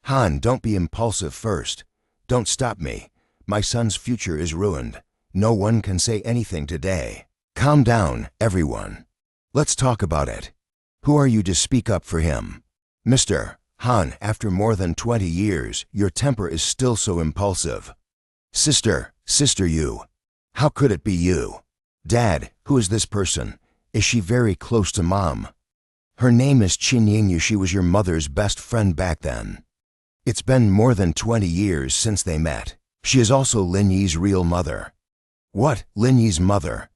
Han, don't be impulsive first. Don't stop me. My son's future is ruined. No one can say anything today. Calm down, everyone. Let's talk about it. Who are you to speak up for him? Mr. Han, after more than 20 years, your temper is still so impulsive. Sister you. How could it be you? Dad, who is this person? Is she very close to Mom? Her name is Qin Yingyu. She was your mother's best friend back then. It's been more than 20 years since they met. She is also Linyi's real mother. What, Linyi's mother?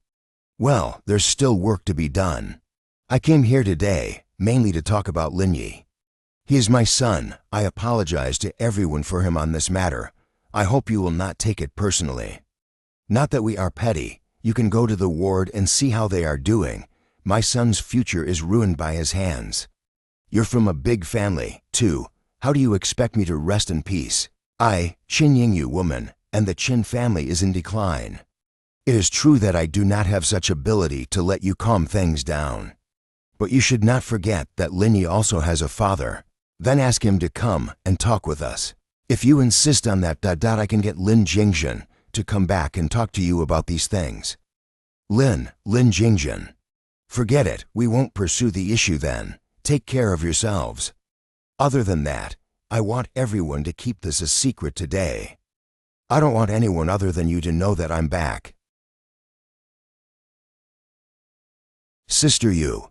Well, there's still work to be done. I came here today, mainly to talk about Linyi. He is my son. I apologize to everyone for him on this matter. I hope you will not take it personally. Not that we are petty. You can go to the ward and see how they are doing. My son's future is ruined by his hands. You're from a big family, too. How do you expect me to rest in peace? I, Qin Yingyu woman, and the Qin family is in decline. It is true that I do not have such ability to let you calm things down. But you should not forget that Linyi also has a father. Then ask him to come and talk with us. If you insist on that, I can get Lin Jingzhen to come back and talk to you about these things. Lin Jingzhen. Forget it, we won't pursue the issue then. Take care of yourselves. Other than that, I want everyone to keep this a secret today. I don't want anyone other than you to know that I'm back. Sister you.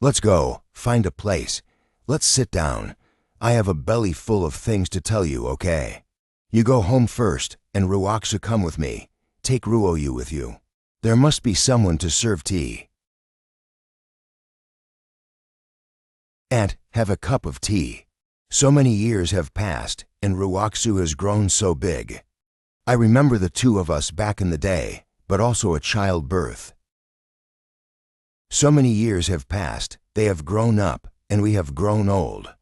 Let's go, find a place. Let's sit down. I have a belly full of things to tell you, okay? You go home first, and Ruoksu come with me. Take Ruoyu with you. There must be someone to serve tea. Aunt, have a cup of tea. So many years have passed, and Ruoksu has grown so big. I remember the two of us back in the day, but also a childbirth. So many years have passed, they have grown up, and we have grown old.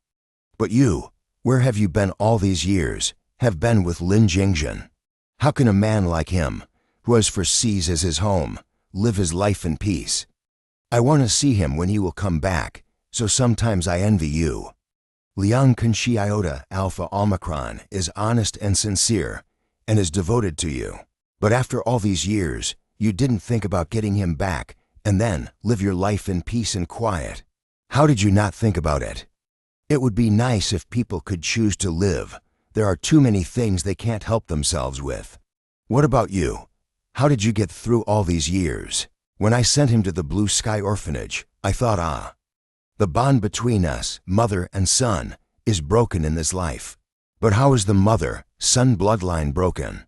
But you, where have you been all these years? Have been with Lin Jingzhen. How can a man like him, who has for seas as his home, live his life in peace? I want to see him when he will come back, so sometimes I envy you. Liang Kunshi Iota Alpha Omicron is honest and sincere, and is devoted to you. But after all these years, you didn't think about getting him back, and then live your life in peace and quiet. How did you not think about it? It would be nice if people could choose to live. There are too many things they can't help themselves with. What about you? How did you get through all these years? When I sent him to the Blue Sky Orphanage, I thought, the bond between us, mother and son, is broken in this life. But how is the mother-son bloodline broken?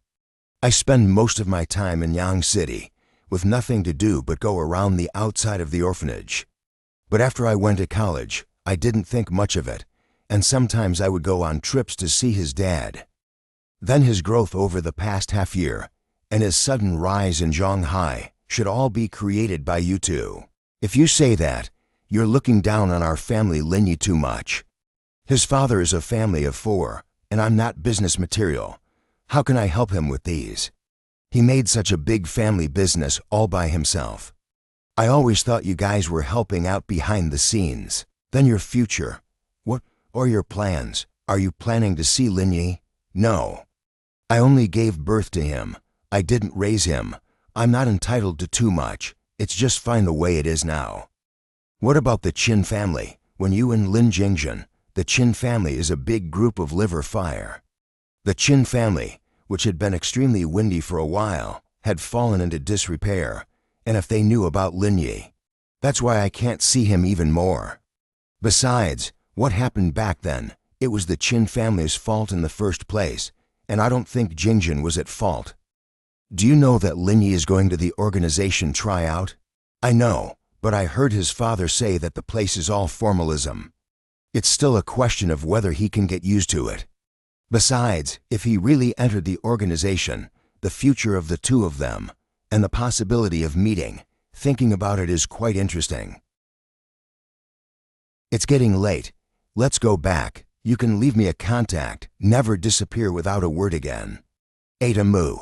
I spend most of my time in Yang City, with nothing to do but go around the outside of the orphanage. But after I went to college, I didn't think much of it, and sometimes I would go on trips to see his dad. Then his growth over the past half year, and his sudden rise in Shanghai, should all be created by you two. If you say that, you're looking down on our family Linyi too much. His father is a family of 4, and I'm not business material. How can I help him with these? He made such a big family business all by himself. I always thought you guys were helping out behind the scenes. Then your future. What are your plans? Are you planning to see Lin Yi? No. I only gave birth to him. I didn't raise him. I'm not entitled to too much. It's just fine the way it is now. What about the Qin family? When you and Lin Jingzhen, the Qin family is a big group of liver fire. The Qin family, which had been extremely windy for a while, had fallen into disrepair, and if they knew about Lin Yi, that's why I can't see him even more. Besides, what happened back then, it was the Qin family's fault in the first place, and I don't think Jingzhen was at fault. Do you know that Lin Yi is going to the organization tryout? I know, but I heard his father say that the place is all formalism. It's still a question of whether he can get used to it. Besides, if he really entered the organization, the future of the two of them, and the possibility of meeting, thinking about it is quite interesting. It's getting late. Let's go back. You can leave me a contact. Never disappear without a word again. Ada Mu.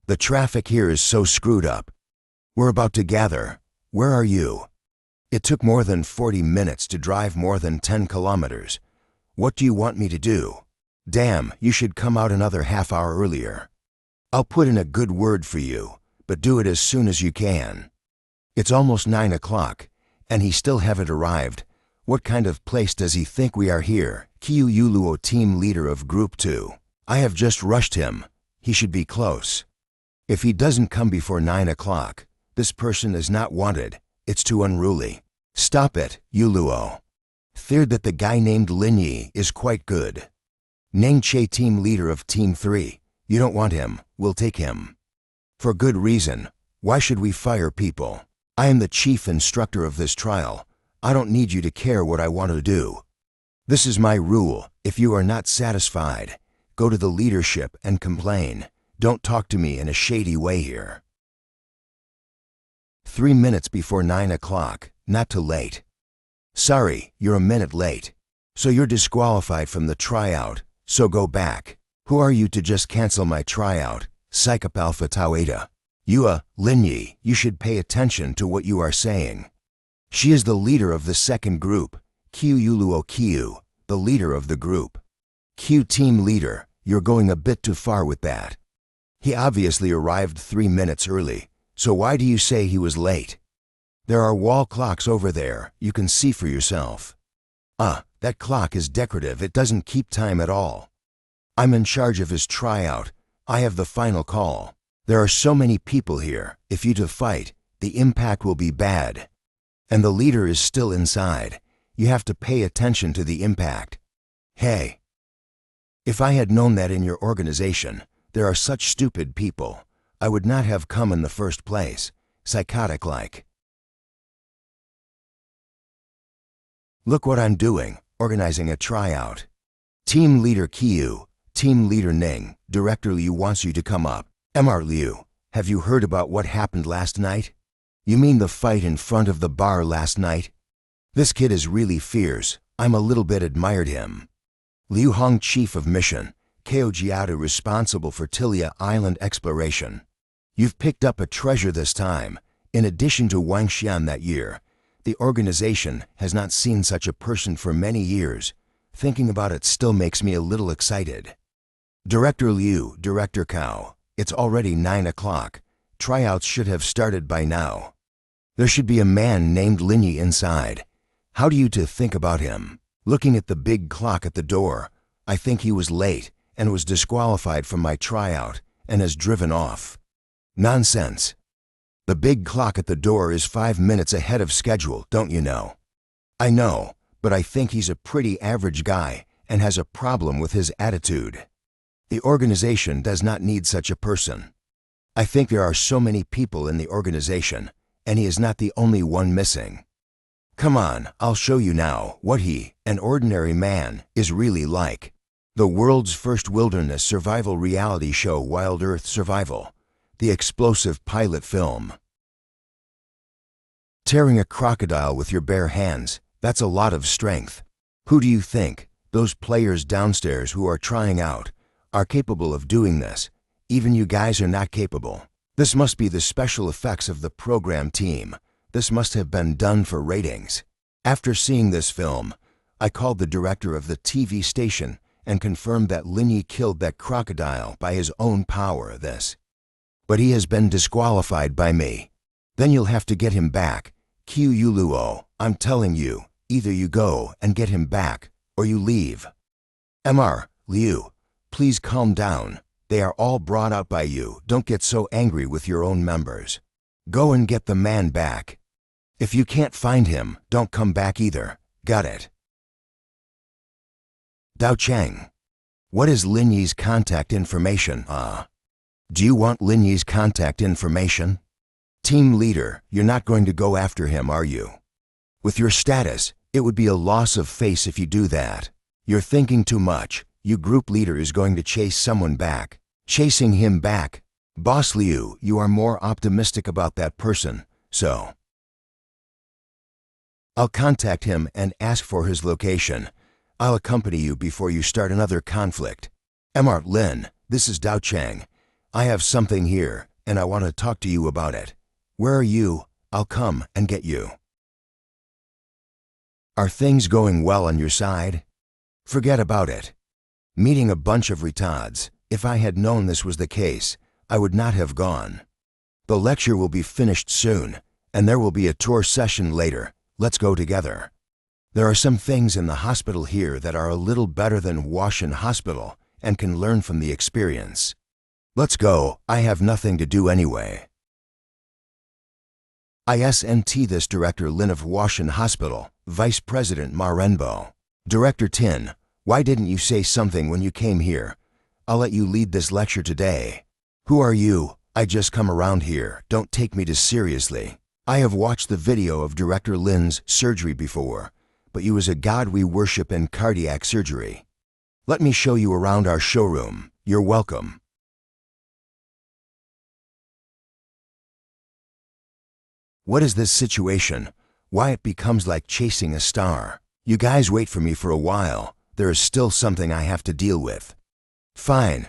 The traffic here is so screwed up. We're about to gather. Where are you? It took more than 40 minutes to drive more than 10 kilometers. What do you want me to do? Damn, you should come out another half hour earlier. I'll put in a good word for you, but do it as soon as you can. It's almost 9 o'clock, and he still haven't arrived. What kind of place does he think we are here? Qiu Yuluo, team leader of Group 2. I have just rushed him. He should be close. If he doesn't come before 9 o'clock, this person is not wanted. It's too unruly. Stop it, Yuluo. Feared that the guy named Lin Yi is quite good. Neng Che, team leader of Team 3. You don't want him. We'll take him. For good reason. Why should we fire people? I am the chief instructor of this trial. I don't need you to care what I want to do. This is my rule. If you are not satisfied, go to the leadership and complain. Don't talk to me in a shady way here. 3 minutes before 9 o'clock, not too late. Sorry, you're a minute late. So you're disqualified from the tryout, so go back. Who are you to just cancel my tryout? Psychop Alpha Tau Eta. Lin Yi, you should pay attention to what you are saying. She is the leader of the second group. Qiu Yuluo Qiu, the leader of the group. Q team leader, you're going a bit too far with that. He obviously arrived 3 minutes early, so why do you say he was late? There are wall clocks over there, you can see for yourself. That clock is decorative, it doesn't keep time at all. I'm in charge of his tryout. I have the final call. There are so many people here. If you to fight, the impact will be bad. And the leader is still inside. You have to pay attention to the impact. Hey. If I had known that in your organization, there are such stupid people, I would not have come in the first place. Psychotic-like. Look what I'm doing, organizing a tryout. Team leader Qiu. Team leader Ning, Director Liu wants you to come up. Mr. Liu, have you heard about what happened last night? You mean the fight in front of the bar last night? This kid is really fierce. I'm a little bit admired him. Liu Hong, Chief of Mission. Ko Jiadu, responsible for Tilia Island exploration. You've picked up a treasure this time. In addition to Wang Xian that year, the organization has not seen such a person for many years. Thinking about it still makes me a little excited. Director Liu, Director Cao, it's already 9 o'clock. Tryouts should have started by now. There should be a man named Lin Yi inside. How do you two think about him? Looking at the big clock at the door, I think he was late and was disqualified from my tryout and has driven off. Nonsense. The big clock at the door is 5 minutes ahead of schedule, don't you know? I know, but I think he's a pretty average guy and has a problem with his attitude. The organization does not need such a person. I think there are so many people in the organization, and he is not the only one missing. Come on, I'll show you now what he, an ordinary man, is really like. The world's first wilderness survival reality show, Wild Earth Survival, the explosive pilot film. Tearing a crocodile with your bare hands, that's a lot of strength. Who do you think, those players downstairs who are trying out, are capable of doing this? Even you guys are not capable. This must be the special effects of the program team. This must have been done for ratings. After seeing this film, I called the director of the TV station and confirmed that Linyi killed that crocodile by his own power. But he has been disqualified by me. Then you'll have to get him back. Kyuluo, I'm telling you, either you go and get him back, or you leave. Mr. Liu, please calm down. They are all brought out by you. Don't get so angry with your own members. Go and get the man back. If you can't find him, don't come back either. Got it? Dao Cheng. What is Linyi's contact information? Do you want Linyi's contact information? Team leader, you're not going to go after him, are you? With your status, it would be a loss of face if you do that. You're thinking too much. You group leader is going to chase someone back. Chasing him back. Boss Liu, you are more optimistic about that person, so I'll contact him and ask for his location. I'll accompany you before you start another conflict. Mr. Lin, this is Dao Cheng. I have something here, and I want to talk to you about it. Where are you? I'll come and get you. Are things going well on your side? Forget about it. Meeting a bunch of retards. If I had known this was the case, I would not have gone. The lecture will be finished soon, and there will be a tour session later. Let's go together. There are some things in the hospital here that are a little better than Washin Hospital and can learn from the experience. Let's go. I have nothing to do anyway. ISNT this Director Lin of Washin Hospital, Vice President Ma Renbo. Director Tin, why didn't you say something when you came here? I'll let you lead this lecture today. Who are you? I just come around here. Don't take me too seriously. I have watched the video of Director Lin's surgery before, but you is a god we worship in cardiac surgery. Let me show you around our showroom. You're welcome. What is this situation? Why it becomes like chasing a star? You guys wait for me for a while. There is still something I have to deal with. Fine.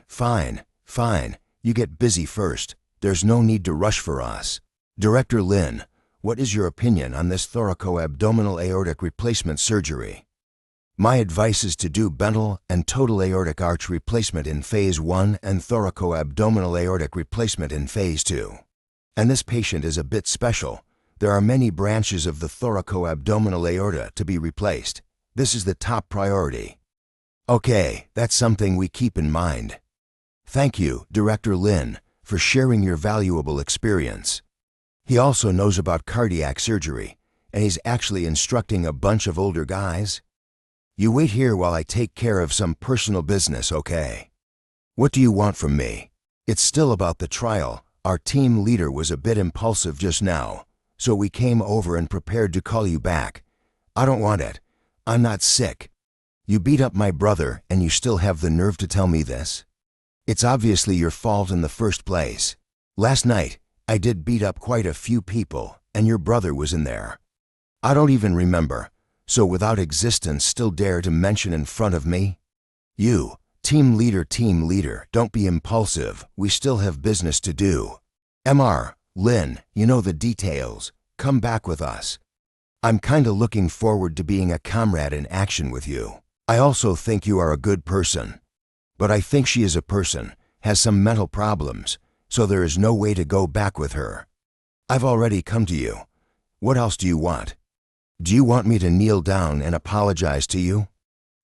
You get busy first. There's no need to rush for us. Director Lin, what is your opinion on this thoracoabdominal aortic replacement surgery? My advice is to do bendal and total aortic arch replacement in Phase 1 and thoracoabdominal aortic replacement in Phase 2. And this patient is a bit special. There are many branches of the thoracoabdominal aorta to be replaced. This is the top priority. Okay, that's something we keep in mind. Thank you, Director Lin, for sharing your valuable experience. He also knows about cardiac surgery, and he's actually instructing a bunch of older guys. You wait here while I take care of some personal business, okay? What do you want from me? It's still about the trial. Our team leader was a bit impulsive just now, so we came over and prepared to call you back. I don't want it. I'm not sick. You beat up my brother and you still have the nerve to tell me this? It's obviously your fault in the first place. Last night, I did beat up quite a few people and your brother was in there. I don't even remember, so without existence still dare to mention in front of me? You, team leader, don't be impulsive. We still have business to do. Mr. Lin, you know the details. Come back with us. I'm kinda looking forward to being a comrade in action with you. I also think you are a good person. But I think she is a person, has some mental problems, so there is no way to go back with her. I've already come to you. What else do you want? Do you want me to kneel down and apologize to you?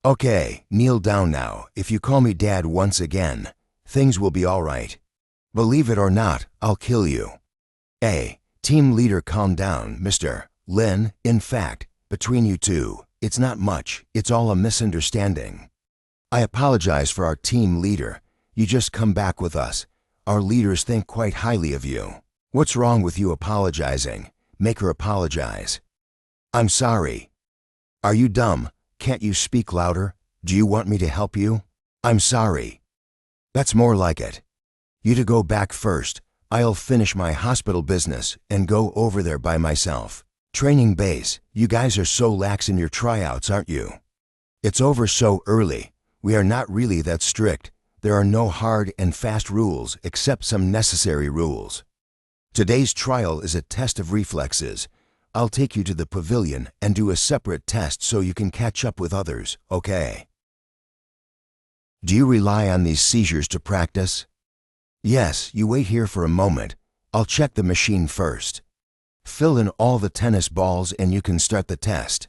Okay, kneel down now. If you call me Dad once again, things will be all right. Believe it or not, I'll kill you. Hey, team leader, calm down, Mr. Lin. In fact, between you two, it's not much. It's all a misunderstanding. I apologize for our team leader. You just come back with us. Our leaders think quite highly of you. What's wrong with you apologizing? Make her apologize. I'm sorry. Are you dumb? Can't you speak louder? Do you want me to help you? I'm sorry. That's more like it. You to go back first. I'll finish my hospital business and go over there by myself. Training base, you guys are so lax in your tryouts, aren't you? It's over so early. We are not really that strict. There are no hard and fast rules except some necessary rules. Today's trial is a test of reflexes. I'll take you to the pavilion and do a separate test so you can catch up with others, okay? Do you rely on these seizures to practice? Yes, you wait here for a moment. I'll check the machine first. Fill in all the tennis balls and you can start the test.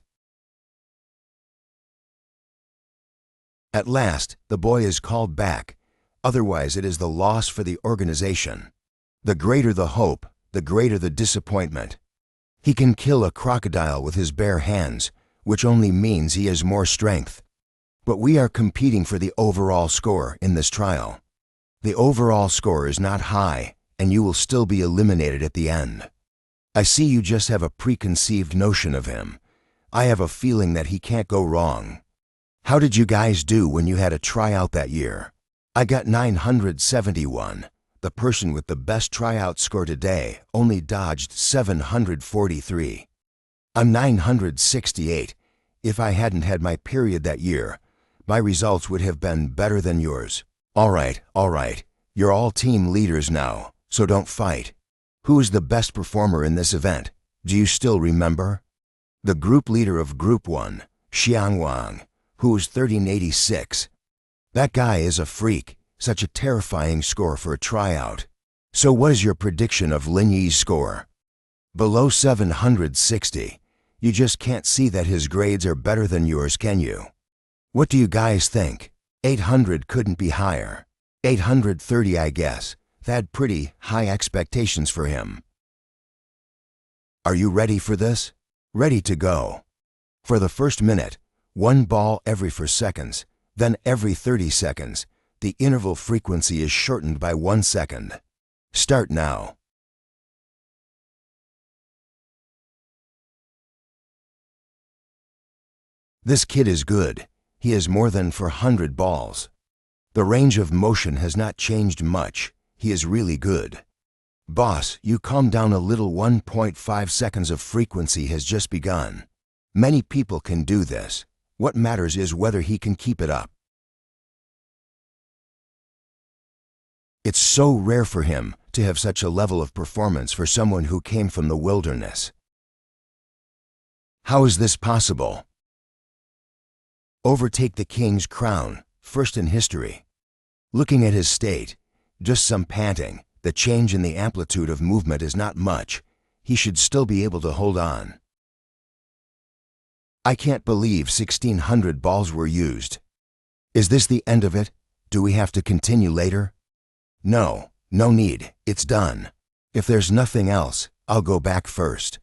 At last, the boy is called back. Otherwise, it is the loss for the organization. The greater the hope, the greater the disappointment. He can kill a crocodile with his bare hands, which only means he has more strength. But we are competing for the overall score in this trial. The overall score is not high, and you will still be eliminated at the end. I see you just have a preconceived notion of him. I have a feeling that he can't go wrong. How did you guys do when you had a tryout that year? I got 971. The person with the best tryout score today only dodged 743. I'm 968. If I hadn't had my period that year, my results would have been better than yours. All right. You're all team leaders now, so don't fight. Who is the best performer in this event? Do you still remember? The group leader of Group 1, Xiang Wang, who was 1386. That guy is a freak. Such a terrifying score for a tryout. So what is your prediction of Lin Yi's score? Below 760. You just can't see that his grades are better than yours, can you? What do you guys think? 800 couldn't be higher. 830, I guess. That pretty high expectations for him. Are you ready for this? Ready to go. For the first minute, 1 ball every 4 seconds, then every 30 seconds. The interval frequency is shortened by 1 second. Start now. This kid is good. He has more than 400 balls. The range of motion has not changed much. He is really good. Boss, you calm down a little. 1.5 seconds of frequency has just begun. Many people can do this. What matters is whether he can keep it up. It's so rare for him to have such a level of performance for someone who came from the wilderness. How is this possible? Overtake the king's crown, first in history. Looking at his state, just some panting, the change in the amplitude of movement is not much. He should still be able to hold on. I can't believe 1600 balls were used. Is this the end of it? Do we have to continue later? No need, it's done. If there's nothing else, I'll go back first.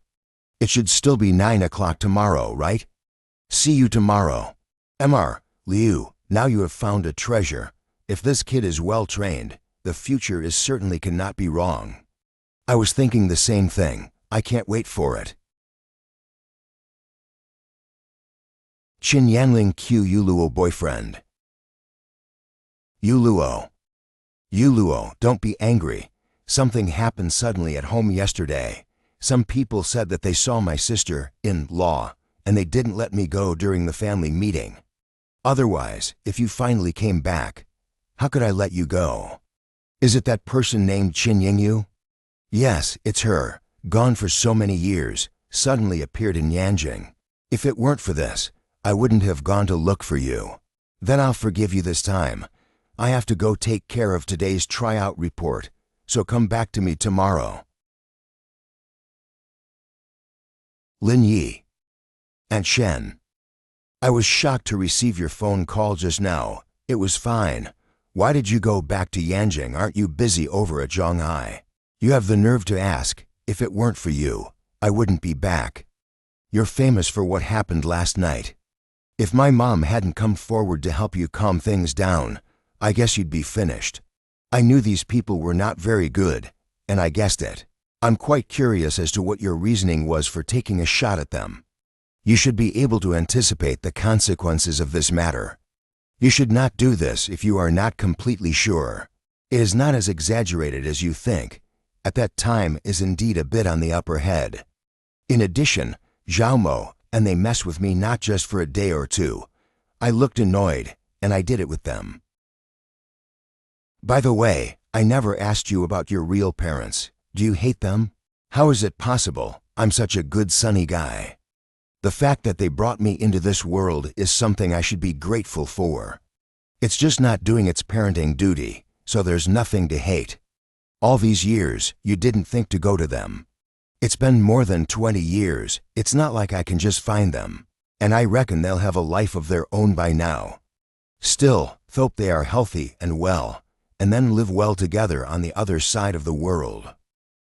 It should still be 9 o'clock tomorrow, right? See you tomorrow. Mr. Liu, now you have found a treasure. If this kid is well trained, the future is certainly cannot be wrong. I was thinking the same thing. I can't wait for it. Qin Yanling Q Yuluo boyfriend. Yuluo, don't be angry. Something happened suddenly at home yesterday. Some people said that they saw my sister-in-law, and they didn't let me go during the family meeting. Otherwise, if you finally came back, how could I let you go? Is it that person named Qin Yingyu? Yes, it's her, gone for so many years, suddenly appeared in Yanjing. If it weren't for this, I wouldn't have gone to look for you. Then I'll forgive you this time. I have to go take care of today's tryout report, so come back to me tomorrow. Lin Yi. Aunt Shen. I was shocked to receive your phone call just now. It was fine. Why did you go back to Yanjing? Aren't you busy over at Zhonghai? You have the nerve to ask. If it weren't for you, I wouldn't be back. You're famous for what happened last night. If my mom hadn't come forward to help you calm things down, I guess you'd be finished. I knew these people were not very good, and I guessed it. I'm quite curious as to what your reasoning was for taking a shot at them. You should be able to anticipate the consequences of this matter. You should not do this if you are not completely sure. It is not as exaggerated as you think. At that time is indeed a bit on the upper head. In addition, Zhaomo and they mess with me not just for a day or two. I looked annoyed, and I did it with them. By the way, I never asked you about your real parents. Do you hate them? How is it possible? I'm such a good sunny guy. The fact that they brought me into this world is something I should be grateful for. It's just not doing its parenting duty, so there's nothing to hate. All these years, you didn't think to go to them. It's been more than 20 years. It's not like I can just find them. And I reckon they'll have a life of their own by now. Still, hope they are healthy and well, and then live well together on the other side of the world.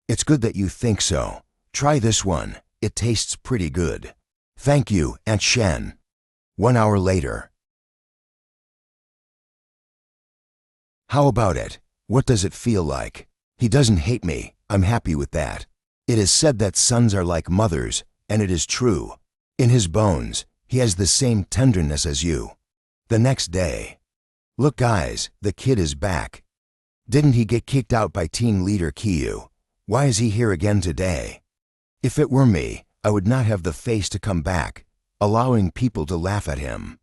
It's good that you think so. Try this one. It tastes pretty good. Thank you, Aunt Shen. 1 hour later. How about it? What does it feel like? He doesn't hate me. I'm happy with that. It is said that sons are like mothers, and it is true. In his bones, he has the same tenderness as you. The next day. Look guys, the kid is back. Didn't he get kicked out by team leader Kyu? Why is he here again today? If it were me, I would not have the face to come back, allowing people to laugh at him.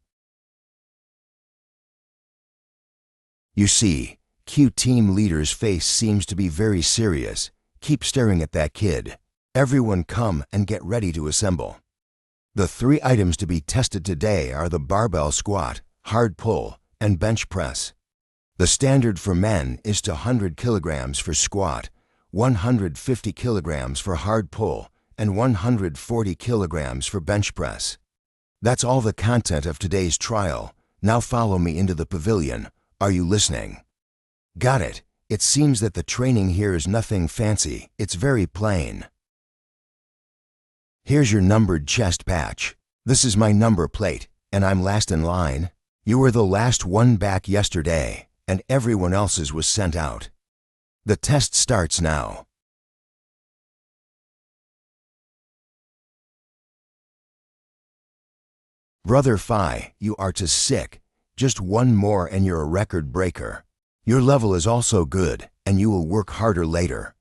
You see, Q team leader's face seems to be very serious. Keep staring at that kid. Everyone come and get ready to assemble. The 3 items to be tested today are the barbell squat, hard pull, and bench press. The standard for men is to 100 kilograms for squat, 150 kilograms for hard pull, and 140 kilograms for bench press. That's all the content of today's trial. Now follow me into the pavilion. Are you listening? Got it. It seems that the training here is nothing fancy. It's very plain. Here's your numbered chest patch. This is my number plate, and I'm last in line. You were the last one back yesterday, and everyone else's was sent out. The test starts now. Brother Phi, you are too sick. Just one more and you're a record breaker. Your level is also good, and you will work harder later.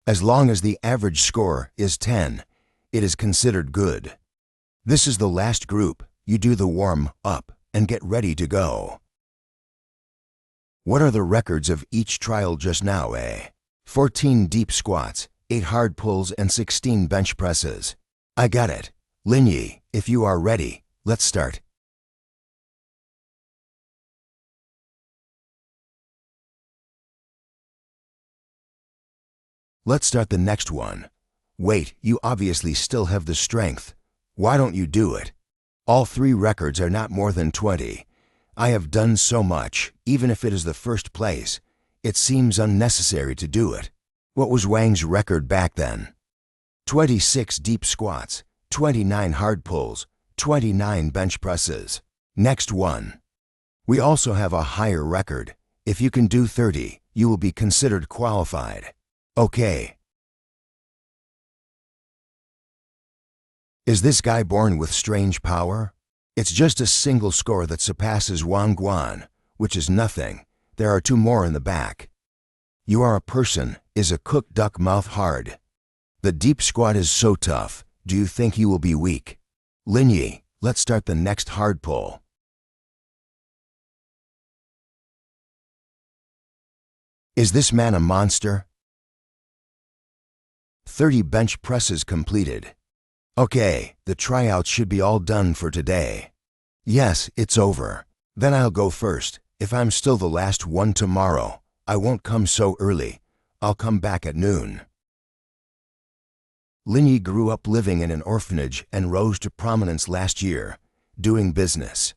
As long as the average score is 10, it is considered good. This is the last group. You do the warm-up and get ready to go. What are the records of each trial just now, eh? 14 deep squats, 8 hard pulls, and 16 bench presses. I got it. Lin Yi, if you are ready, let's start. Let's start the next one. Wait, you obviously still have the strength. Why don't you do it? All 3 records are not more than 20. I have done so much, even if it is the first place. It seems unnecessary to do it. What was Wang's record back then? 26 deep squats, 29 hard pulls, 29 bench presses. Next one. We also have a higher record. If you can do 30, you will be considered qualified. Okay. Is this guy born with strange power? It's just a single score that surpasses Wang Guan, which is nothing. There are 2 more in the back. You are a person. Is a cooked duck mouth hard? The deep squat is so tough. Do you think he will be weak? Lin Yi, let's start the next hard pull. Is this man a monster? 30 bench presses completed. Okay, the tryouts should be all done for today. Yes, it's over. Then I'll go first. If I'm still the last one tomorrow, I won't come so early. I'll come back at noon. Lin Yi grew up living in an orphanage and rose to prominence last year, doing business.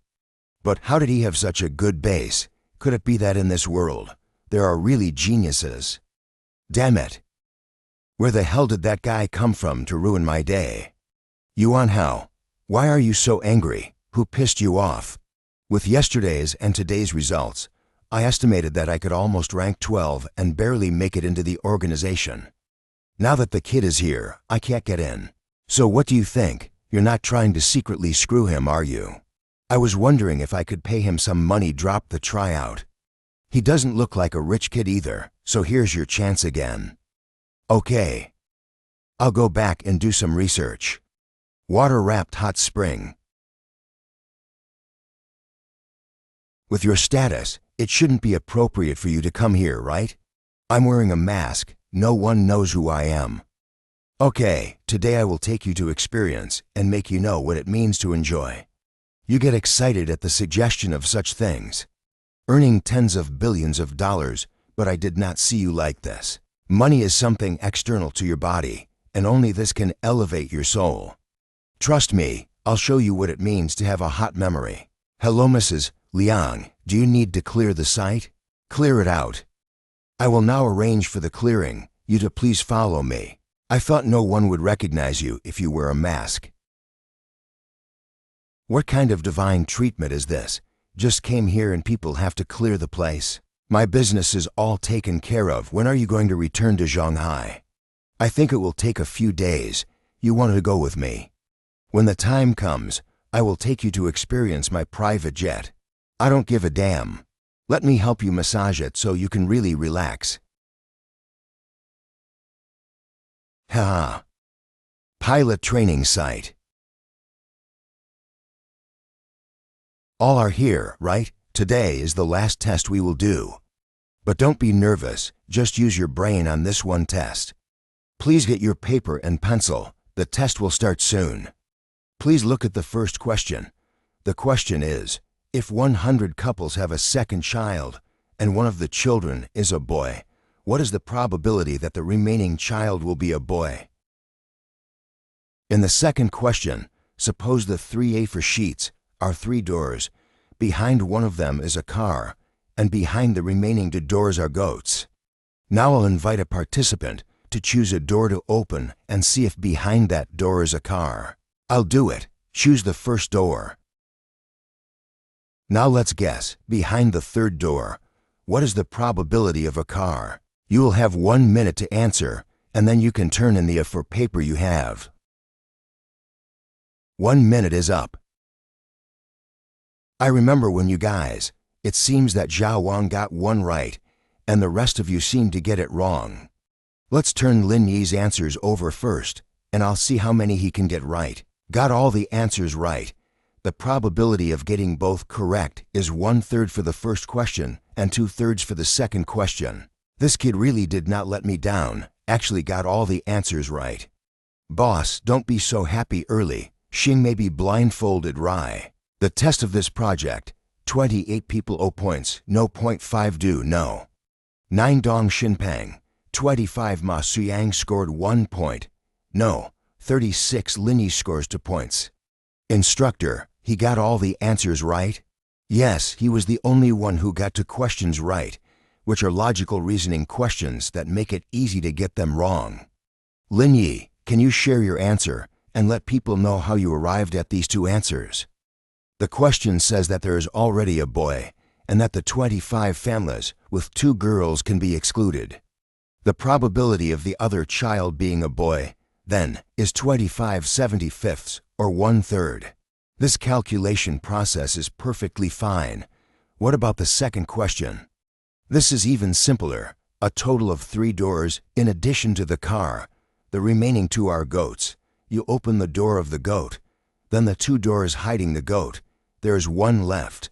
But how did he have such a good base? Could it be that in this world, there are really geniuses? Damn it! Where the hell did that guy come from to ruin my day? Yuan Hao, why are you so angry? Who pissed you off? With yesterday's and today's results, I estimated that I could almost rank 12 and barely make it into the organization. Now that the kid is here, I can't get in. So what do you think? You're not trying to secretly screw him, are you? I was wondering if I could pay him some money, drop the tryout. He doesn't look like a rich kid either, so here's your chance again. Okay. I'll go back and do some research. Water-wrapped hot spring. With your status, it shouldn't be appropriate for you to come here, right? I'm wearing a mask, No one knows who I am. Okay, today I will take you to experience and make you know what it means to enjoy. You get excited at the suggestion of such things. Earning tens of billions of dollars, but I did not see you like this. Money is something external to your body, and only this can elevate your soul. Trust me, I'll show you what it means to have a hot memory. Hello, Mrs. Liang, do you need to clear the site? Clear it out. I will now arrange for the clearing. You to please follow me. I thought no one would recognize you if you wear a mask. What kind of divine treatment is this? Just came here and people have to clear the place. My business is all taken care of. When are you going to return to Shanghai? I think it will take a few days. You wanted to go with me. When the time comes, I will take you to experience my private jet. I don't give a damn. Let me help you massage it so you can really relax. Haha. Pilot training site. All are here, right? Today is the last test we will do. But don't be nervous, just use your brain on this one test. Please get your paper and pencil. The test will start soon. Please look at the first question. The question is, if 100 couples have a second child, and one of the children is a boy, what is the probability that the remaining child will be a boy? In the second question, suppose the 3 A4 sheets are 3 doors. Behind one of them is a car, and behind the remaining 2 doors are goats. Now I'll invite a participant to choose a door to open and see if behind that door is a car. I'll do it. Choose the first door. Now let's guess, behind the 3rd door, what is the probability of a car? You will have 1 minute to answer, and then you can turn in the A4 paper you have. 1 minute is up. I remember when you guys, it seems that Zhao Wang got 1 right, and the rest of you seem to get it wrong. Let's turn Lin Yi's answers over first, and I'll see how many he can get right. Got all the answers right. The probability of getting both correct is 1/3 for the first question and 2/3 for the second question. This kid really did not let me down, actually got all the answers right. Boss, don't be so happy early. Xing may be blindfolded Rai. The test of this project, 28 people 0 points, no 0.5 do no. 9 Dong Xinpeng, 25 Ma Suyang scored 1 point, no. 36 Linyi scores 2 points. Instructor, he got all the answers right? Yes, he was the only one who got 2 questions right, which are logical reasoning questions that make it easy to get them wrong. Lin Yi, can you share your answer and let people know how you arrived at these 2 answers? The question says that there is already a boy and that the 25 families with 2 girls can be excluded. The probability of the other child being a boy, then, is 25/75 or 1/3. This calculation process is perfectly fine. What about the second question? This is even simpler. A total of 3 doors in addition to the car. The remaining 2 are goats. You open the door of the goat. Then the 2 doors hiding the goat. There is 1 left.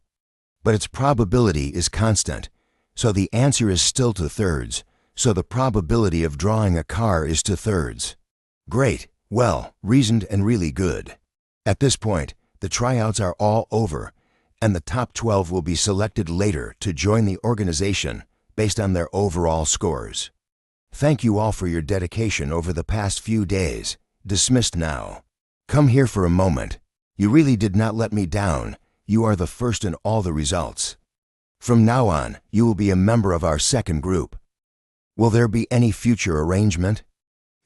But its probability is constant. So the answer is still 2/3. So the probability of drawing a car is 2/3. Great, well, reasoned and really good. At this point, the tryouts are all over, and the top 12 will be selected later to join the organization based on their overall scores. Thank you all for your dedication over the past few days. Dismissed now. Come here for a moment. You really did not let me down. You are the first in all the results. From now on, you will be a member of our second group. Will there be any future arrangement?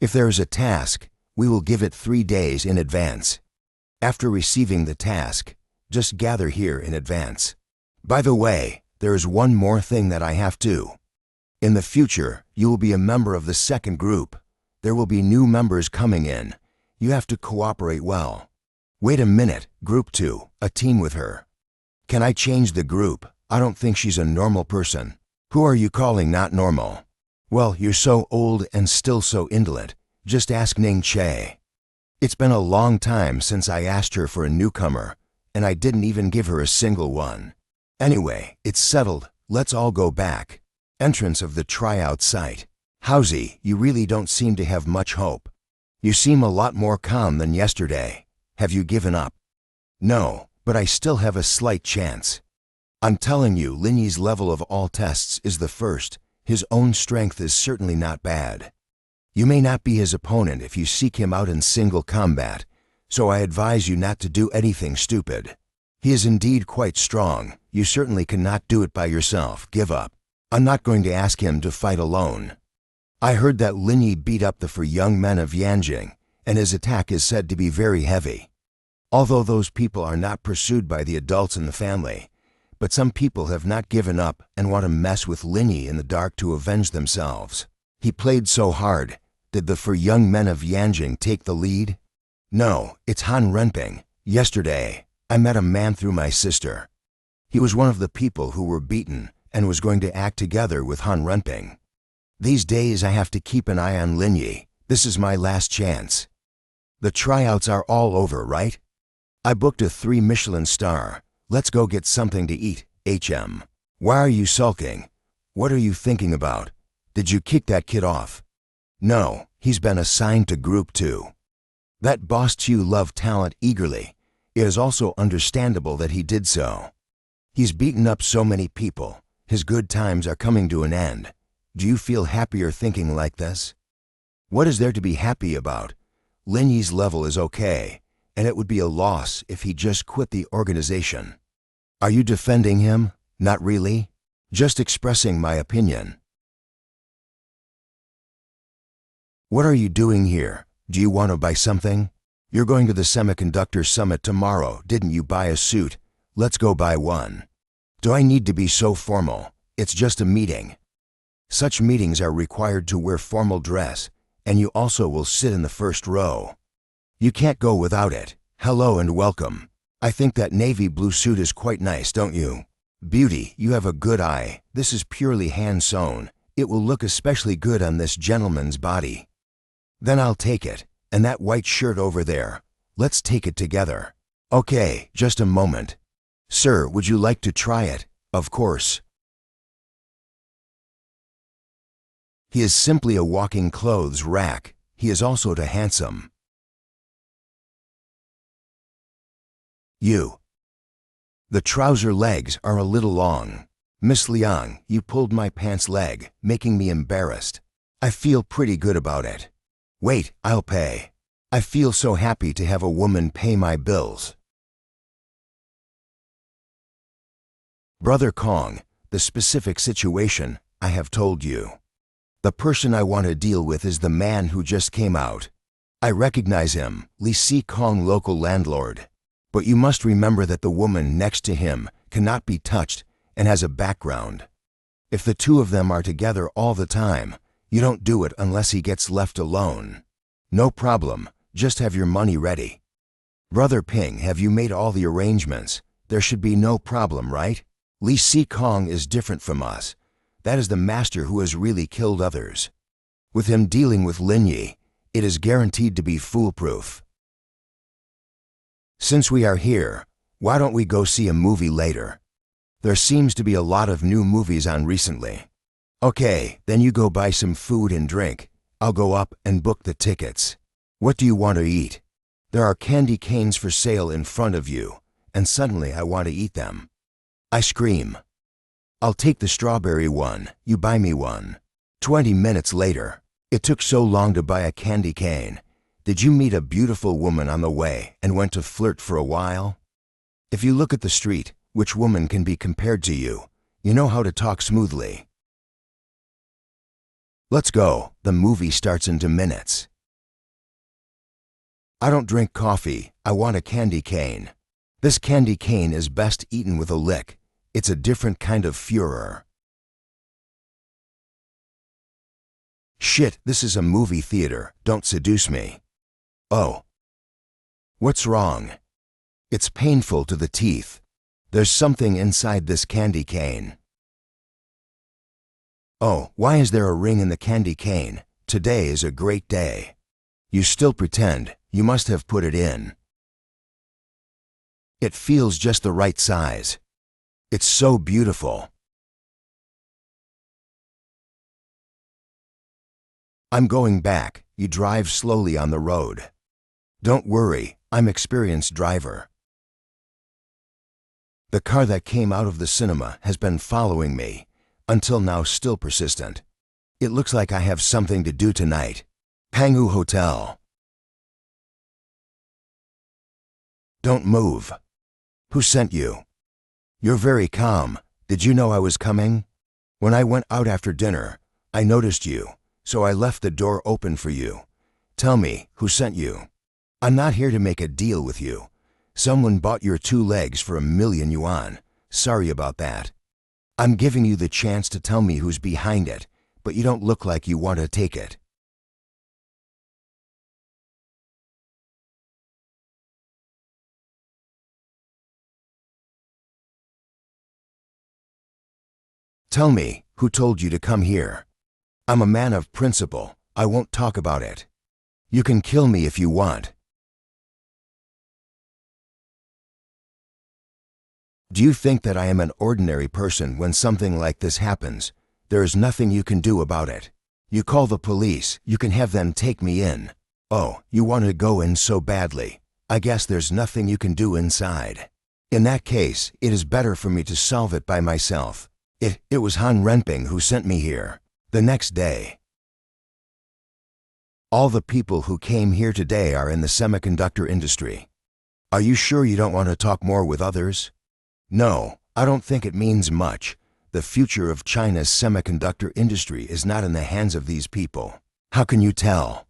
If there is a task, we will give it 3 days in advance. After receiving the task, just gather here in advance. By the way, there is one more thing that I have to. In the future, you will be a member of the second group. There will be new members coming in. You have to cooperate well. Wait a minute, Group 2, a team with her. Can I change the group? I don't think she's a normal person. Who are you calling not normal? Well, you're so old and still so indolent. Just ask Ning Che. It's been a long time since I asked her for a newcomer, and I didn't even give her a single one. Anyway, it's settled. Let's all go back. Entrance of the tryout site. Howsy, you really don't seem to have much hope. You seem a lot more calm than yesterday. Have you given up? No, but I still have a slight chance. I'm telling you, Linyi's level of all tests is the first. His own strength is certainly not bad. You may not be his opponent if you seek him out in single combat, so I advise you not to do anything stupid. He is indeed quite strong. You certainly cannot do it by yourself. Give up. I'm not going to ask him to fight alone. I heard that Linyi beat up the four young men of Yanjing, and his attack is said to be very heavy. Although those people are not pursued by the adults in the family, but some people have not given up and want to mess with Linyi in the dark to avenge themselves. He played so hard. Did the four young men of Yanjing take the lead? No, it's Han Renping. Yesterday, I met a man through my sister. He was one of the people who were beaten and was going to act together with Han Renping. These days I have to keep an eye on Linyi. This is my last chance. The tryouts are all over, right? I booked a 3 Michelin star. Let's go get something to eat, HM. Why are you sulking? What are you thinking about? Did you kick that kid off? No, he's been assigned to Group 2. That boss Chu loved talent eagerly. It is also understandable that he did so. He's beaten up so many people. His good times are coming to an end. Do you feel happier thinking like this? What is there to be happy about? Linyi's level is okay, and it would be a loss if he just quit the organization. Are you defending him? Not really. Just expressing my opinion. What are you doing here? Do you want to buy something? You're going to the Semiconductor Summit tomorrow. Didn't you buy a suit? Let's go buy one. Do I need to be so formal? It's just a meeting. Such meetings are required to wear formal dress, and you also will sit in the first row. You can't go without it. Hello and welcome. I think that navy blue suit is quite nice, don't you? Beauty, you have a good eye. This is purely hand-sewn. It will look especially good on this gentleman's body. Then I'll take it. And that white shirt over there. Let's take it together. Okay, just a moment. Sir, would you like to try it? Of course. He is simply a walking clothes rack. He is also too handsome. You. The trouser legs are a little long. Miss Liang, you pulled my pants leg, making me embarrassed. I feel pretty good about it. Wait, I'll pay. I feel so happy to have a woman pay my bills. Brother Kong, the specific situation, I have told you. The person I want to deal with is the man who just came out. I recognize him, Li Si Kong, local landlord. But you must remember that the woman next to him cannot be touched and has a background. If the two of them are together all the time, you don't do it unless he gets left alone. No problem, just have your money ready. Brother Ping, have you made all the arrangements? There should be no problem, right? Li Si Kong is different from us. That is the master who has really killed others. With him dealing with Linyi, it is guaranteed to be foolproof. Since we are here, why don't we go see a movie later? There seems to be a lot of new movies on recently. Okay, then you go buy some food and drink. I'll go up and book the tickets. What do you want to eat? There are candy canes for sale in front of you, and suddenly I want to eat them. I scream. I'll take the strawberry one. You buy me one. 20 minutes later. It took so long to buy a candy cane. Did you meet a beautiful woman on the way and went to flirt for a while? If you look at the street, which woman can be compared to you? You know how to talk smoothly. Let's go. The movie starts in 2 minutes. I don't drink coffee. I want a candy cane. This candy cane is best eaten with a lick. It's a different kind of furor. Shit, this is a movie theater. Don't seduce me. Oh. What's wrong? It's painful to the teeth. There's something inside this candy cane. Oh, why is there a ring in the candy cane? Today is a great day. You still pretend. You must have put it in. It feels just the right size. It's so beautiful. I'm going back. You drive slowly on the road. Don't worry, I'm experienced driver. The car that came out of the cinema has been following me, until now still persistent. It looks like I have something to do tonight. Manhua Hotel. Don't move. Who sent you? You're very calm. Did you know I was coming? When I went out after dinner, I noticed you, so I left the door open for you. Tell me, who sent you? I'm not here to make a deal with you. Someone bought your 2 legs for 1,000,000 yuan. Sorry about that. I'm giving you the chance to tell me who's behind it, but you don't look like you want to take it. Tell me, who told you to come here? I'm a man of principle. I won't talk about it. You can kill me if you want. Do you think that I am an ordinary person when something like this happens? There is nothing you can do about it. You call the police, you can have them take me in. Oh, you want to go in so badly. I guess there's nothing you can do inside. In that case, it is better for me to solve it by myself. It was Han Renping who sent me here. The next day. All the people who came here today are in the semiconductor industry. Are you sure you don't want to talk more with others? No, I don't think it means much. The future of China's semiconductor industry is not in the hands of these people. How can you tell?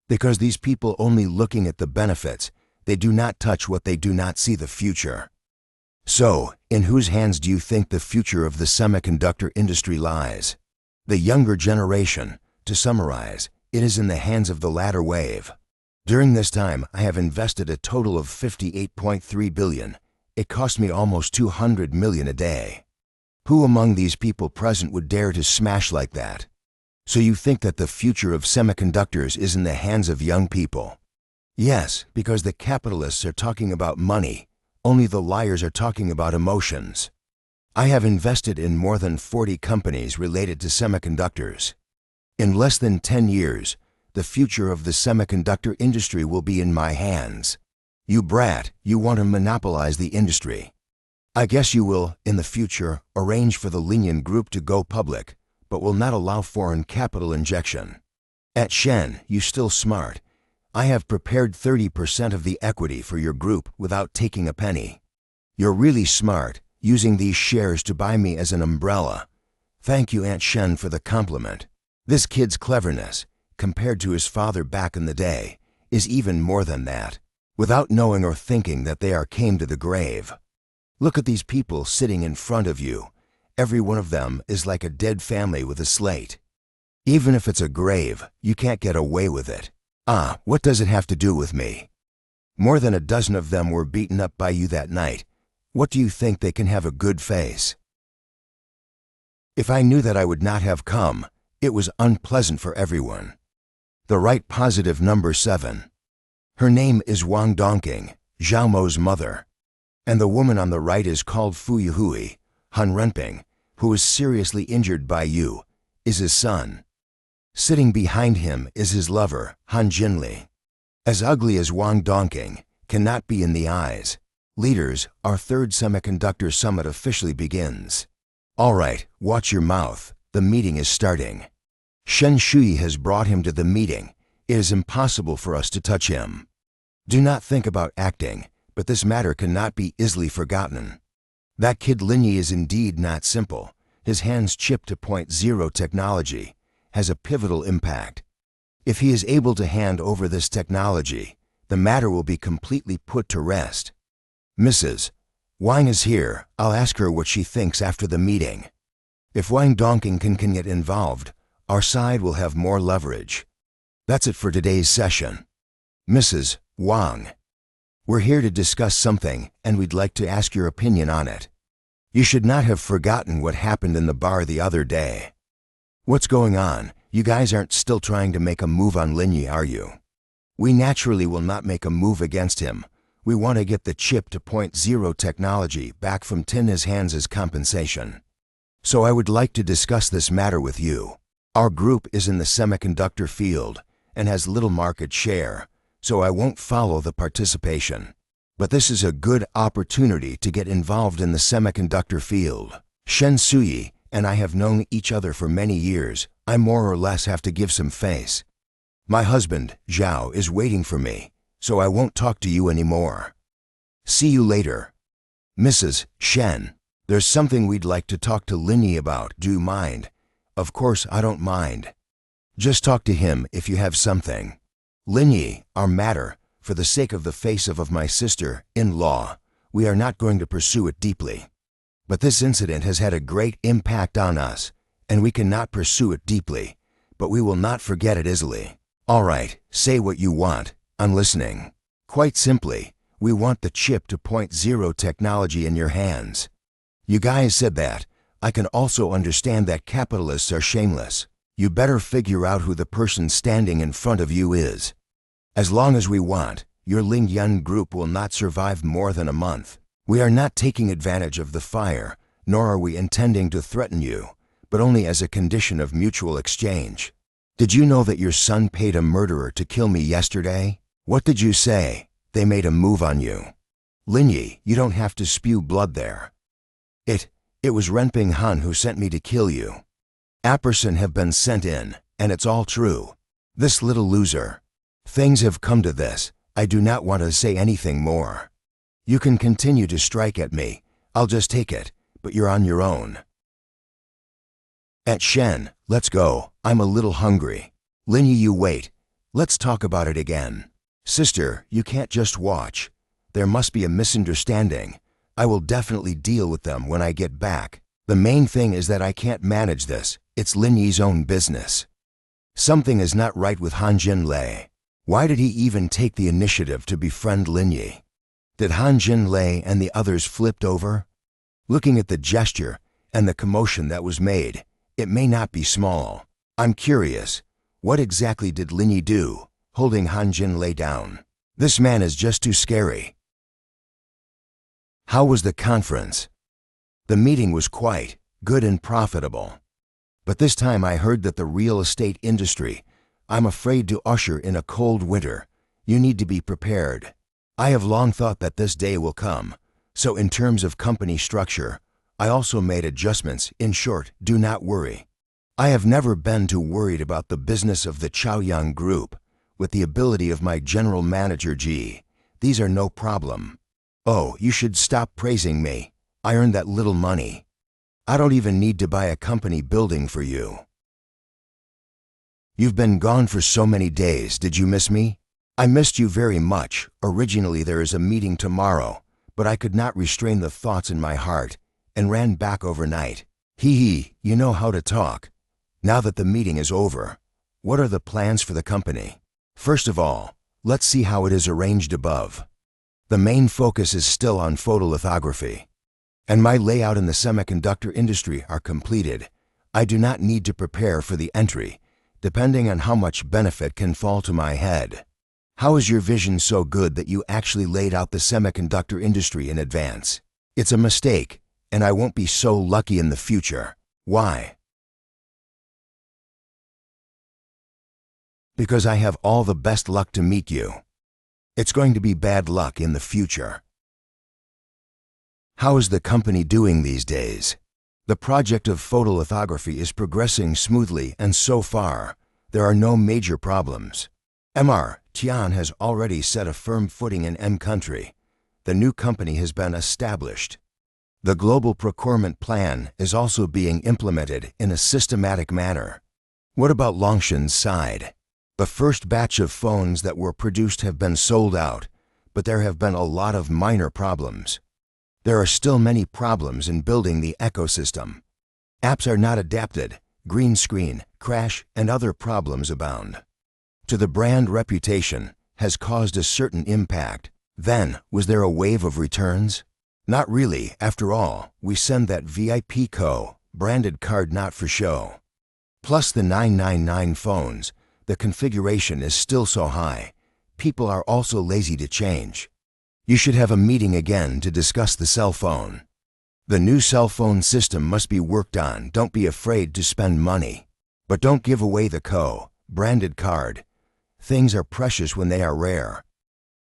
Because these people only looking at the benefits, they do not touch what they do not see the future. So, in whose hands do you think the future of the semiconductor industry lies? The younger generation. To summarize, it is in the hands of the latter wave. During this time, I have invested a total of 58.3 billion. It cost me almost 200 million a day. Who among these people present would dare to smash like that? So you think that the future of semiconductors is in the hands of young people? Yes, because the capitalists are talking about money. Only the liars are talking about emotions. I have invested in more than 40 companies related to semiconductors. In less than 10 years, the future of the semiconductor industry will be in my hands. You brat, you want to monopolize the industry. I guess you will, in the future, arrange for the Linian Group to go public, but will not allow foreign capital injection. At Shen, you still smart. I have prepared 30% of the equity for your group without taking a penny. You're really smart, using these shares to buy me as an umbrella. Thank you, Aunt Shen, for the compliment. This kid's cleverness, compared to his father back in the day, is even more than that, without knowing or thinking that they came to the grave. Look at these people sitting in front of you. Every one of them is like a dead family with a slate. Even if it's a grave, you can't get away with it. Ah, what does it have to do with me? More than a dozen of them were beaten up by you that night. What do you think they can have a good face? If I knew that I would not have come, it was unpleasant for everyone. The right positive number 7. Her name is Wang Dongqing, Zhao Mo's mother. And the woman on the right is called Fu Yuhui, Han Renping, who is seriously injured by you, is his son. Sitting behind him is his lover, Han Jinli. As ugly as Wang Dongqing, cannot be in the eyes. Leaders, our 3rd Semiconductor Summit officially begins. All right, watch your mouth. The meeting is starting. Shen Shui has brought him to the meeting. It is impossible for us to touch him. Do not think about acting, but this matter cannot be easily forgotten. That kid Linyi is indeed not simple. His hands chipped to .0 technology has a pivotal impact. If he is able to hand over this technology, the matter will be completely put to rest. Mrs. Wang is here. I'll ask her what she thinks after the meeting. If Wang Dongqing can get involved, our side will have more leverage. That's it for today's session. Mrs. Wang, we're here to discuss something, and we'd like to ask your opinion on it. You should not have forgotten what happened in the bar the other day. What's going on? You guys aren't still trying to make a move on Linyi, are you? We naturally will not make a move against him. We want to get the chip to .0 technology back from Tin's hands as compensation. So I would like to discuss this matter with you. Our group is in the semiconductor field and has little market share, so I won't follow the participation. But this is a good opportunity to get involved in the semiconductor field. Shen Suyi and I have known each other for many years. I more or less have to give some face. My husband, Zhao, is waiting for me, so I won't talk to you anymore. See you later. Mrs. Shen, there's something we'd like to talk to Linyi about. Do you mind? Of course I don't mind. Just talk to him if you have something. Linyi, our matter, for the sake of the face of my sister-in-law, we are not going to pursue it deeply. But this incident has had a great impact on us, and we cannot pursue it deeply, but we will not forget it easily. All right, say what you want. I'm listening. Quite simply, we want the chip to 0.0 technology in your hands. You guys said that. I can also understand that capitalists are shameless. You better figure out who the person standing in front of you is. As long as we want, your Ling Yun group will not survive more than a month. We are not taking advantage of the fire, nor are we intending to threaten you, but only as a condition of mutual exchange. Did you know that your son paid a murderer to kill me yesterday? What did you say? They made a move on you. Linyi, you don't have to spew blood there. It was Renping Han who sent me to kill you. Apperson have been sent in, and it's all true. This little loser. Things have come to this. I do not want to say anything more. You can continue to strike at me. I'll just take it, but you're on your own. At Shen, let's go. I'm a little hungry. Linyi, you wait. Let's talk about it again. Sister, you can't just watch. There must be a misunderstanding. I will definitely deal with them when I get back. The main thing is that I can't manage this. It's Linyi's own business. Something is not right with Han Jinlei. Why did he even take the initiative to befriend Linyi? Did Han Jinlei and the others flipped over? Looking at the gesture and the commotion that was made, it may not be small. I'm curious, what exactly did Linyi do, holding Han Jinlei down? This man is just too scary. How was the conference? The meeting was quite good and profitable. But this time I heard that the real estate industry, I'm afraid to usher in a cold winter. You need to be prepared. I have long thought that this day will come. So in terms of company structure, I also made adjustments. In short, do not worry. I have never been too worried about the business of the Chaoyang Group. With the ability of my general manager G, these are no problem. Oh, you should stop praising me. I earned that little money. I don't even need to buy a company building for you. You've been gone for so many days. Did you miss me? I missed you very much. Originally there is a meeting tomorrow, but I could not restrain the thoughts in my heart and ran back overnight. You know how to talk. Now that the meeting is over, what are the plans for the company? First of all, let's see how it is arranged above. The main focus is still on photolithography, and my layout in the semiconductor industry are completed. I do not need to prepare for the entry, depending on how much benefit can fall to my head. How is your vision so good that you actually laid out the semiconductor industry in advance? It's a mistake, and I won't be so lucky in the future. Why? Because I have all the best luck to meet you. It's going to be bad luck in the future. How is the company doing these days? The project of photolithography is progressing smoothly, and so far, there are no major problems. Mr. Tian has already set a firm footing in M country. The new company has been established. The global procurement plan is also being implemented in a systematic manner. What about Longshan's side? The first batch of phones that were produced have been sold out, but there have been a lot of minor problems. There are still many problems in building the ecosystem. Apps are not adapted, green screen, crash, and other problems abound. To the brand reputation has caused a certain impact. Then, was there a wave of returns? Not really. After all, we send that VIP branded card not for show. Plus the 999 phones, the configuration is still so high. People are also lazy to change. You should have a meeting again to discuss the cell phone. The new cell phone system must be worked on. Don't be afraid to spend money. But don't give away the branded card. Things are precious when they are rare.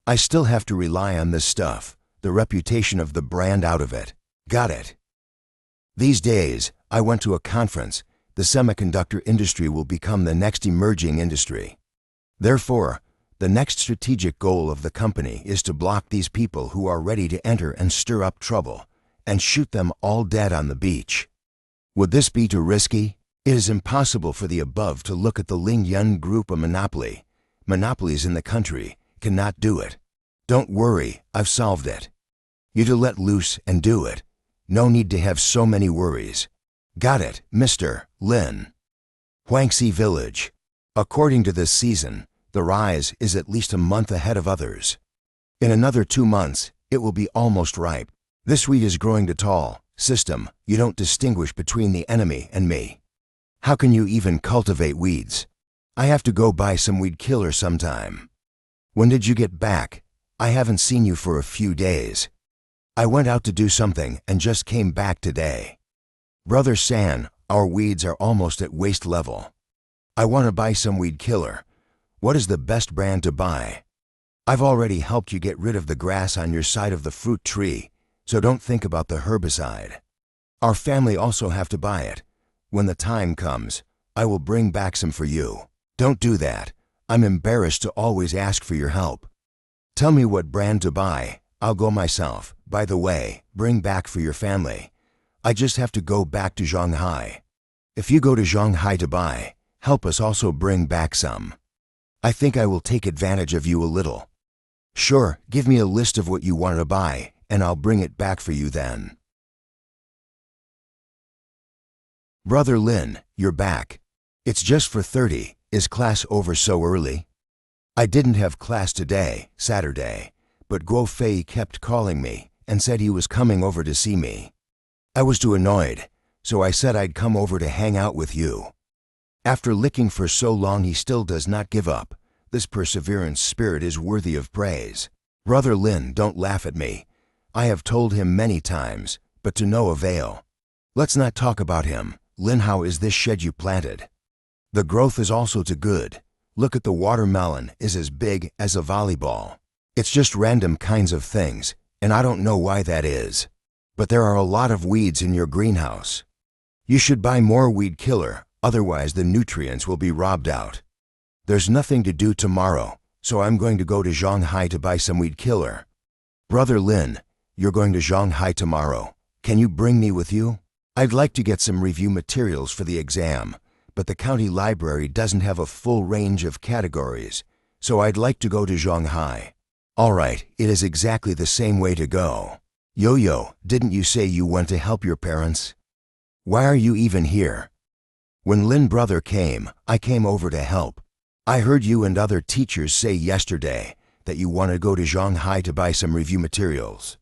I still have to rely on this stuff, the reputation of the brand out of it. Got it? These days, I went to a conference. The semiconductor industry will become the next emerging industry. Therefore, the next strategic goal of the company is to block these people who are ready to enter and stir up trouble, and shoot them all dead on the beach. Would this be too risky? It is impossible for the above to look at the Ling Yun Group a monopoly. Monopolies in the country cannot do it. Don't worry, I've solved it. You to let loose and do it. No need to have so many worries. Got it, Mr. Lin. Huangxi Village. According to this season, the rise is at least a month ahead of others. In another 2 months, it will be almost ripe. This wheat is growing to tall. System, you don't distinguish between the enemy and me. How can you even cultivate weeds? I have to go buy some weed killer sometime. When did you get back? I haven't seen you for a few days. I went out to do something and just came back today. Brother San, our weeds are almost at waist level. I want to buy some weed killer. What is the best brand to buy? I've already helped you get rid of the grass on your side of the fruit tree, so don't think about the herbicide. Our family also have to buy it. When the time comes, I will bring back some for you. Don't do that. I'm embarrassed to always ask for your help. Tell me what brand to buy. I'll go myself. By the way, bring back for your family. I just have to go back to Shanghai. If you go to Shanghai to buy, help us also bring back some. I think I will take advantage of you a little. Sure, give me a list of what you want to buy, and I'll bring it back for you then. Brother Lin, you're back. It's just for 30. Is class over so early? I didn't have class today, Saturday, but Guo Fei kept calling me and said he was coming over to see me. I was too annoyed, so I said I'd come over to hang out with you. After licking for so long, he still does not give up. This perseverance spirit is worthy of praise. Brother Lin, don't laugh at me. I have told him many times, but to no avail. Let's not talk about him. Lin, how is this shed you planted? The growth is also too good. Look at the watermelon is as big as a volleyball. It's just random kinds of things, and I don't know why that is. But there are a lot of weeds in your greenhouse. You should buy more weed killer, otherwise the nutrients will be robbed out. There's nothing to do tomorrow, so I'm going to go to Shanghai to buy some weed killer. Brother Lin, you're going to Shanghai tomorrow. Can you bring me with you? I'd like to get some review materials for the exam, but the county library doesn't have a full range of categories, so I'd like to go to Shanghai. All right, it is exactly the same way to go. Yo-Yo, didn't you say you went to help your parents? Why are you even here? When Lin brother came, I came over to help. I heard you and other teachers say yesterday that you want to go to Shanghai to buy some review materials.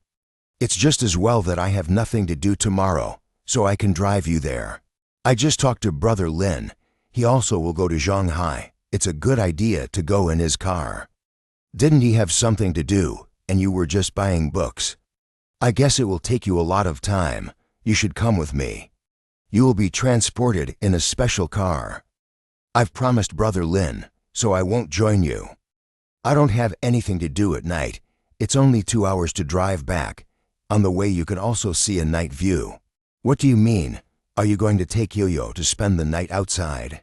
It's just as well that I have nothing to do tomorrow, so I can drive you there. I just talked to Brother Lin. He also will go to Shanghai. It's a good idea to go in his car. Didn't he have something to do, and you were just buying books? I guess it will take you a lot of time. You should come with me. You will be transported in a special car. I've promised Brother Lin, so I won't join you. I don't have anything to do at night. It's only 2 hours to drive back. On the way you can also see a night view. What do you mean? Are you going to take Yo-Yo to spend the night outside?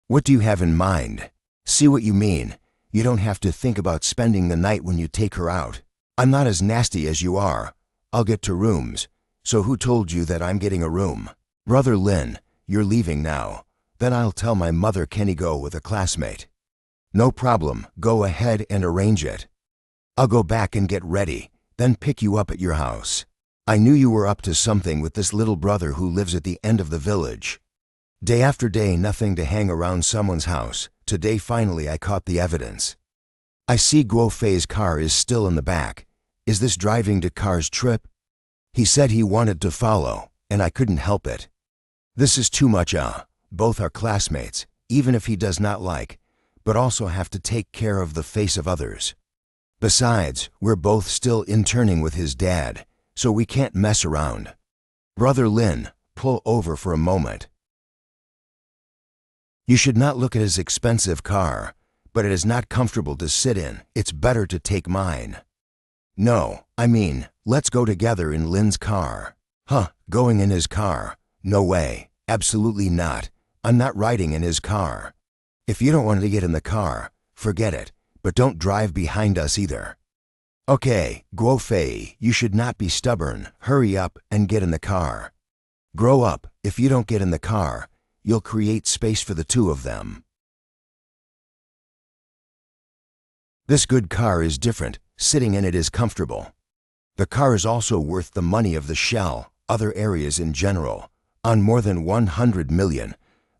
What do you have in mind? See what you mean. You don't have to think about spending the night when you take her out. I'm not as nasty as you are. I'll get to rooms. So who told you that I'm getting a room? Brother Lin, you're leaving now. Then I'll tell my mother can he go with a classmate. No problem. Go ahead and arrange it. I'll go back and get ready, then pick you up at your house. I knew you were up to something with this little brother who lives at the end of the village. Day after day, nothing to hang around someone's house. Today finally I caught the evidence. I see Guo Fei's car is still in the back. Is this driving to car's trip? He said he wanted to follow, and I couldn't help it. This is too much. Both are classmates, even if he does not like, but also have to take care of the face of others. Besides, we're both still interning with his dad, so we can't mess around. Brother Lin, pull over for a moment. You should not look at his expensive car, but it is not comfortable to sit in. It's better to take mine. No, I mean, let's go together in Lin's car. Huh, going in his car? No way, absolutely not. I'm not riding in his car. If you don't want to get in the car, forget it, but don't drive behind us either. Okay, Guo Fei, you should not be stubborn. Hurry up and get in the car. Grow up. If you don't get in the car, you'll create space for the two of them. This good car is different. Sitting in it is comfortable. The car is also worth the money of the shell, other areas in general. On more than 100 million,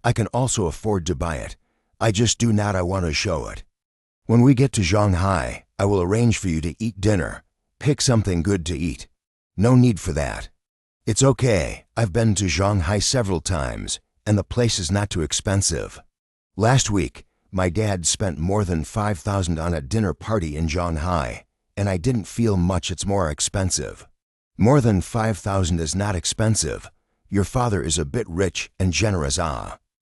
I can also afford to buy it. I just do not want to show it. When we get to Shanghai, I will arrange for you to eat dinner. Pick something good to eat. No need for that. It's okay, I've been to Shanghai several times, and the place is not too expensive. Last week, my dad spent more than 5,000 on a dinner party in Shanghai, and I didn't feel much. It's more expensive. More than 5,000 is not expensive. Your father is a bit rich and generous.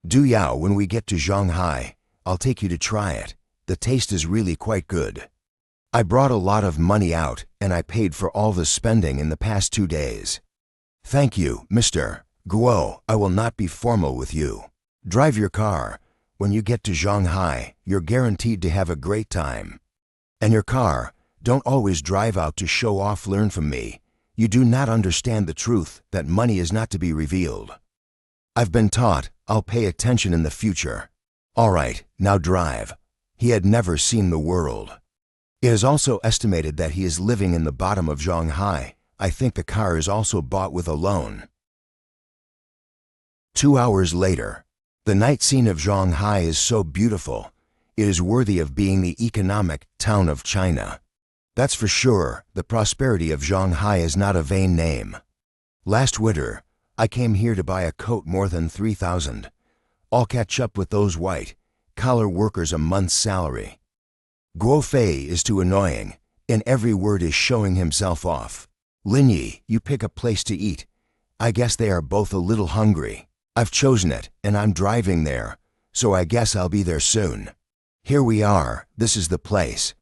Do yao, when we get to Shanghai, I'll take you to try it. The taste is really quite good. I brought a lot of money out, and I paid for all the spending in the past 2 days. Thank you, Mr. Guo. I will not be formal with you. Drive your car. When you get to Shanghai, you're guaranteed to have a great time. And your car, don't always drive out to show off. Learn from me. You do not understand the truth that money is not to be revealed. I've been taught. I'll pay attention in the future. All right, now drive. He had never seen the world. It is also estimated that he is living in the bottom of Shanghai. I think the car is also bought with a loan. 2 hours later. The night scene of Shanghai is so beautiful. It is worthy of being the economic town of China. That's for sure. The prosperity of Shanghai is not a vain name. Last winter, I came here to buy a coat more than 3,000. I'll catch up with those white-collar workers a month's salary. Guo Fei is too annoying, and every word is showing himself off. Linyi, you pick a place to eat. I guess they are both a little hungry. I've chosen it, and I'm driving there, so I guess I'll be there soon. Here we are. This is the place.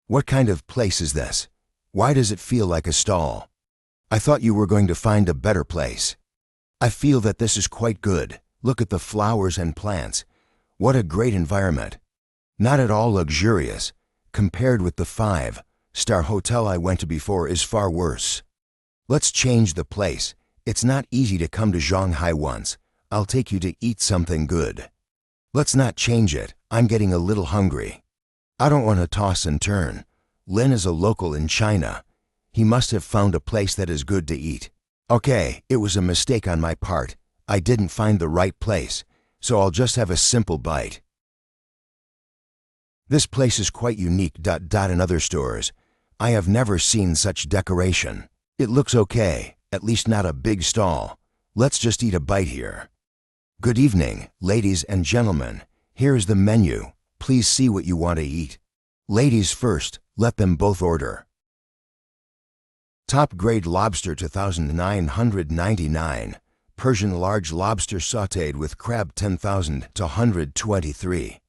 What kind of place is this? Why does it feel like a stall? I thought you were going to find a better place. I feel that this is quite good. Look at the flowers and plants. What a great environment. Not at all luxurious. Compared with the 5-star hotel I went to before is far worse. Let's change the place. It's not easy to come to Shanghai once. I'll take you to eat something good. Let's not change it. I'm getting a little hungry. I don't want to toss and turn. Lin is a local in China. He must have found a place that is good to eat. Okay, it was a mistake on my part. I didn't find the right place, so I'll just have a simple bite. This place is quite unique. In other stores, I have never seen such decoration. It looks okay, at least not a big stall. Let's just eat a bite here. Good evening, ladies and gentlemen. Here is the menu. Please see what you want to eat. Ladies first, let them both order. Top grade lobster 2,999. Persian large lobster sautéed with crab 10,000 to 123.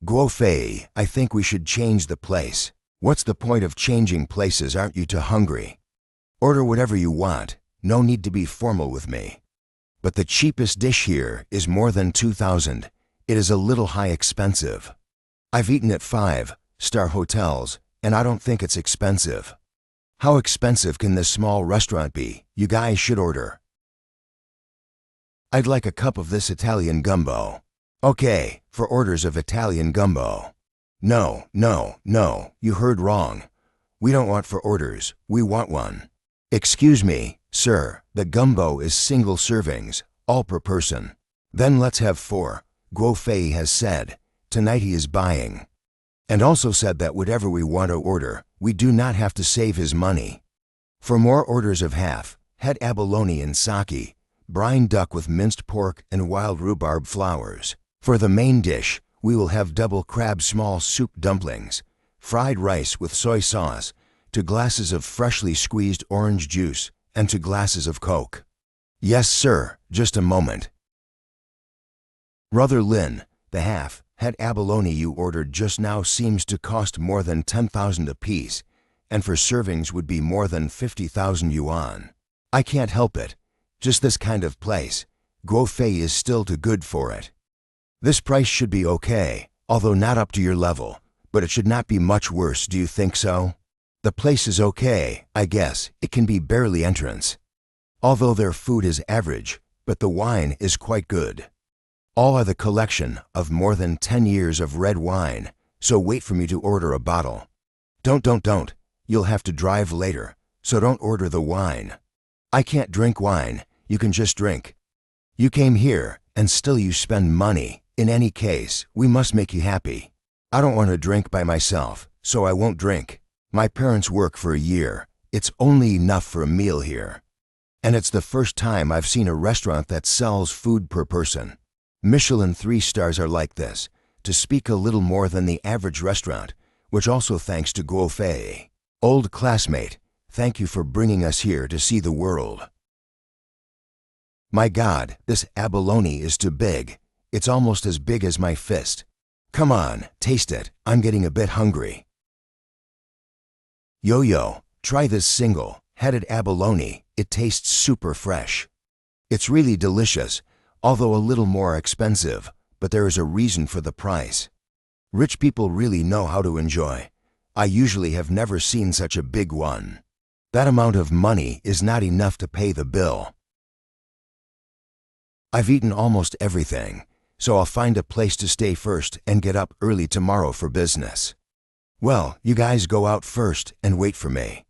Guo Fei, I think we should change the place. What's the point of changing places? Aren't you too hungry? Order whatever you want. No need to be formal with me. But the cheapest dish here is more than 2,000. It is a little high expensive. I've eaten at 5-star hotels, and I don't think it's expensive. How expensive can this small restaurant be? You guys should order. I'd like a cup of this Italian gumbo. Okay, for orders of Italian gumbo. No, you heard wrong. We don't want for orders, we want one. Excuse me, sir, the gumbo is single servings, all per person. Then let's have 4. Guo Fei has said, tonight he is buying. And also said that whatever we want to order, we do not have to save his money. For more orders of half-head abalone and sake, brine duck with minced pork and wild rhubarb flowers. For the main dish, we will have double crab small soup dumplings, fried rice with soy sauce, 2 glasses of freshly squeezed orange juice, and 2 glasses of Coke. Yes, sir, just a moment. Brother Lin, The half-head abalone you ordered just now seems to cost more than 10,000 apiece, and for servings would be more than 50,000 yuan. I can't help it. Just this kind of place. Guofei is still too good for it. This price should be okay, although not up to your level, but it should not be much worse, do you think so? The place is okay, I guess. It can be barely entrance. Although their food is average, but the wine is quite good. All are the collection of more than 10 years of red wine, so wait for me to order a bottle. Don't. You'll have to drive later, so don't order the wine. I can't drink wine, you can just drink. You came here, and still you spend money. In any case, we must make you happy. I don't want to drink by myself, so I won't drink. My parents work for a year. It's only enough for a meal here. And it's the first time I've seen a restaurant that sells food per person. Michelin 3 stars are like this, to speak a little more than the average restaurant, which also thanks to Guofei. Old classmate, thank you for bringing us here to see the world. My God, this abalone is too big. It's almost as big as my fist. Come on, taste it. I'm getting a bit hungry. Yo, try this single-headed abalone. It tastes super fresh. It's really delicious, although a little more expensive, but there is a reason for the price. Rich people really know how to enjoy. I usually have never seen such a big one. That amount of money is not enough to pay the bill. I've eaten almost everything, so I'll find a place to stay first and get up early tomorrow for business. Well, you guys go out first and wait for me.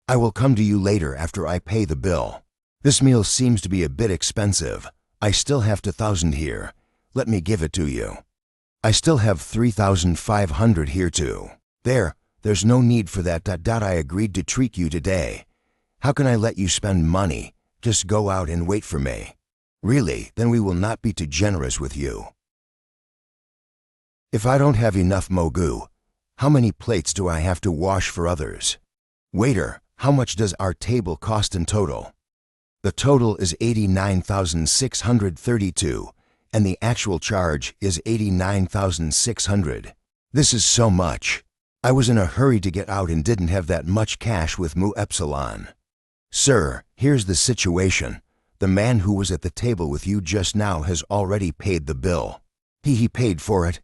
I will come to you later after I pay the bill. This meal seems to be a bit expensive. I still have 2,000 here. Let me give it to you. I still have 3,500 here too. There's no need for that. I agreed to treat you today. How can I let you spend money? Just go out and wait for me. Really, then we will not be too generous with you. If I don't have enough mogu, how many plates do I have to wash for others? Waiter, how much does our table cost in total? The total is 89,632, and the actual charge is 89,600. This is so much. I was in a hurry to get out and didn't have that much cash with Mu Epsilon. Sir, here's the situation. The man who was at the table with you just now has already paid the bill. He paid for it.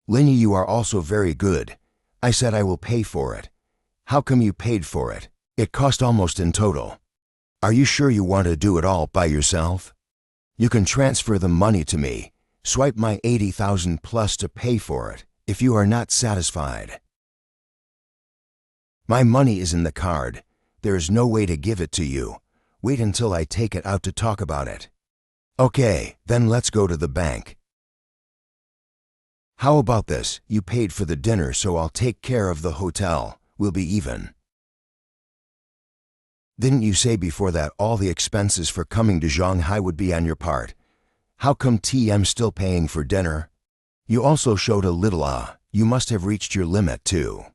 Linny, you are also very good. I said I will pay for it. How come you paid for it? It cost almost in total. Are you sure you want to do it all by yourself? You can transfer the money to me. Swipe my 80,000 plus to pay for it, if you are not satisfied. My money is in the card. There is no way to give it to you. Wait until I take it out to talk about it. Okay, then let's go to the bank. How about this? You paid for the dinner, so I'll take care of the hotel. We'll be even. Didn't you say before that all the expenses for coming to Shanghai would be on your part? How come TM still paying for dinner? You also showed a little you must have reached your limit too.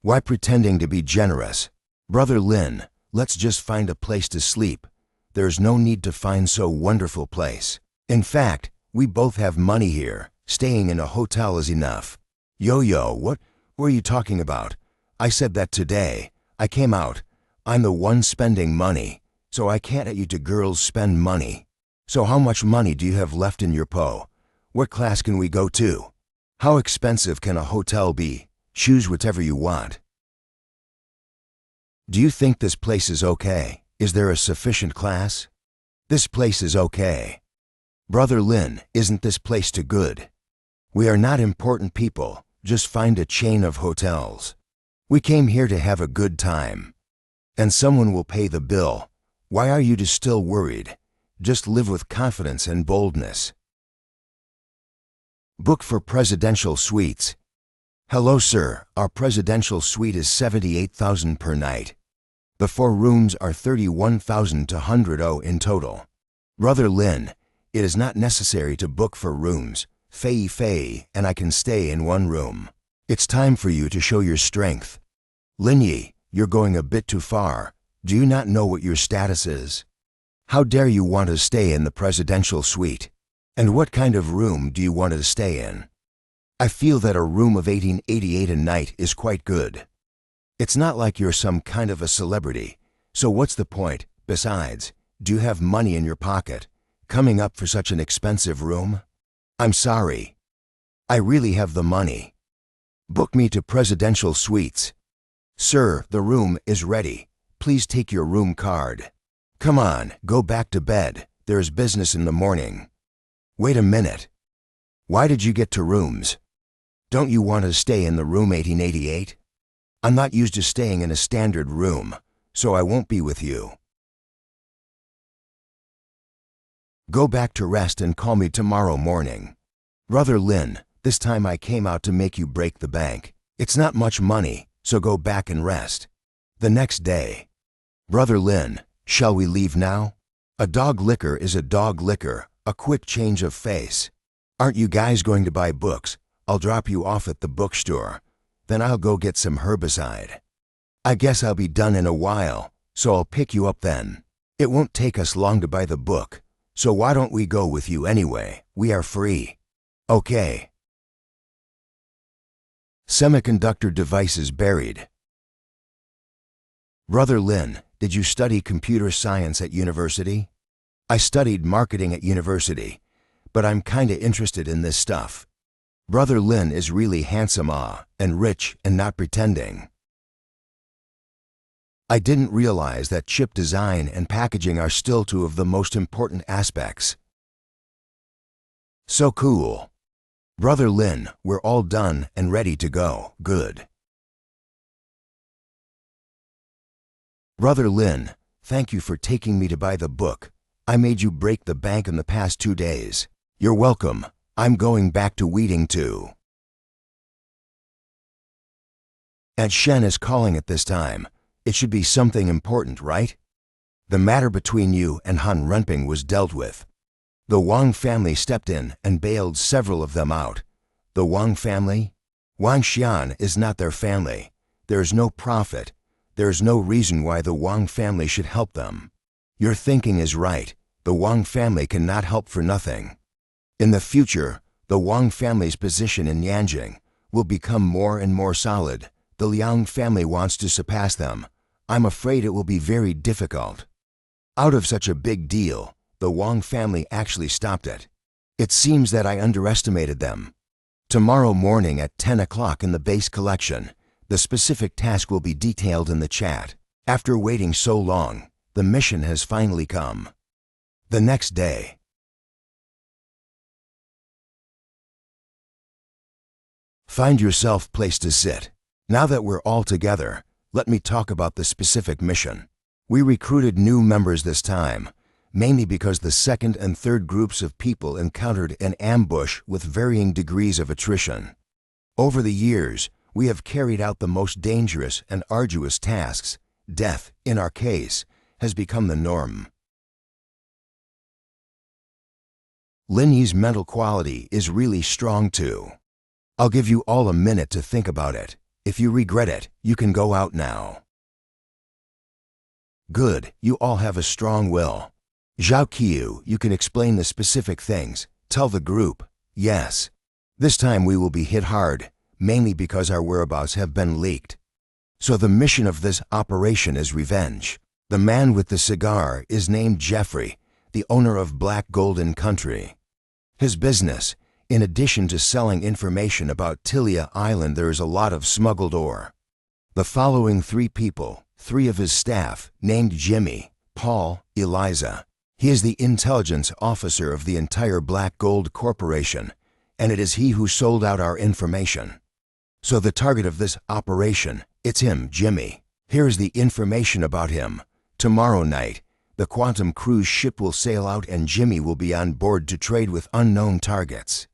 Why pretending to be generous? Brother Lin, let's just find a place to sleep. There's no need to find so wonderful place. In fact, we both have money here. Staying in a hotel is enough. Yo, what were you talking about? I said that today. I came out. I'm the one spending money, so I can't let you two girls spend money. So how much money do you have left in your po? What class can we go to? How expensive can a hotel be? Choose whatever you want. Do you think this place is okay? Is there a sufficient class? This place is okay. Brother Lin, isn't this place too good? We are not important people. Just find a chain of hotels. We came here to have a good time. And someone will pay the bill. Why are you still worried? Just live with confidence and boldness. Book for presidential suites. Hello, sir. Our presidential suite is 78,000 per night. The 4 rooms are 31,200 in total. Brother Lin, it is not necessary to book for rooms. Fei and I can stay in 1 room. It's time for you to show your strength. Linyi, you're going a bit too far. Do you not know what your status is? How dare you want to stay in the presidential suite? And what kind of room do you want to stay in? I feel that a room of 1888 a night is quite good. It's not like you're some kind of a celebrity, so what's the point? Besides, do you have money in your pocket, coming up for such an expensive room? I'm sorry. I really have the money. Book me to Presidential Suites. Sir, the room is ready. Please take your room card. Come on, go back to bed. There's business in the morning. Wait a minute. Why did you get 2 rooms? Don't you want to stay in the room 1888? I'm not used to staying in a standard room, so I won't be with you. Go back to rest and call me tomorrow morning. Brother Lin, this time I came out to make you break the bank. It's not much money, so go back and rest. The next day. Brother Lin, shall we leave now? A dog liquor is a dog liquor, a quick change of face. Aren't you guys going to buy books? I'll drop you off at the bookstore. Then I'll go get some herbicide. I guess I'll be done in a while, so I'll pick you up then. It won't take us long to buy the book, so why don't we go with you anyway? We are free. Okay. Semiconductor devices buried. Brother Lin, did you study computer science at university? I studied marketing at university, but I'm kinda interested in this stuff. Brother Lin is really handsome and rich and not pretending. I didn't realize that chip design and packaging are still 2 of the most important aspects. So cool. Brother Lin, we're all done and ready to go. Good. Brother Lin, thank you for taking me to buy the book. I made you break the bank in the past 2 days. You're welcome. I'm going back to Weeding too. Aunt Shen is calling at this time. It should be something important, right? The matter between you and Han Renping was dealt with. The Wang family stepped in and bailed several of them out. The Wang family? Wang Xian is not their family. There's no profit. There's no reason why the Wang family should help them. Your thinking is right. The Wang family cannot help for nothing. In the future, the Wang family's position in Yanjing will become more and more solid. The Liang family wants to surpass them. I'm afraid it will be very difficult. Out of such a big deal, the Wang family actually stopped it. It seems that I underestimated them. Tomorrow morning at 10 o'clock in the base collection, the specific task will be detailed in the chat. After waiting so long, the mission has finally come. The next day. Find yourself place to sit. Now that we're all together, let me talk about the specific mission. We recruited new members this time, mainly because the 2nd and 3rd groups of people encountered an ambush with varying degrees of attrition. Over the years, we have carried out the most dangerous and arduous tasks. Death, in our case, has become the norm. Lin Yi's mental quality is really strong too. I'll give you all a minute to think about it. If you regret it, you can go out now. Good, you all have a strong will. Zhao Qiu, you can explain the specific things. Tell the group, yes. This time we will be hit hard, mainly because our whereabouts have been leaked. So the mission of this operation is revenge. The man with the cigar is named Jeffrey, the owner of Black Golden Country. His business, in addition to selling information about Tilia Island, there is a lot of smuggled ore. The following 3 people, 3 of his staff, named Jimmy, Paul, Eliza. He is the intelligence officer of the entire Black Gold Corporation, and it is he who sold out our information. So the target of this operation, it's him, Jimmy. Here's the information about him. Tomorrow night, the Quantum cruise ship will sail out and Jimmy will be on board to trade with unknown targets.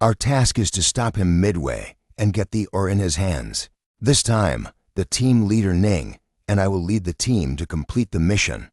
Our task is to stop him midway and get the ore in his hands. This time, the team leader Ning and I will lead the team to complete the mission.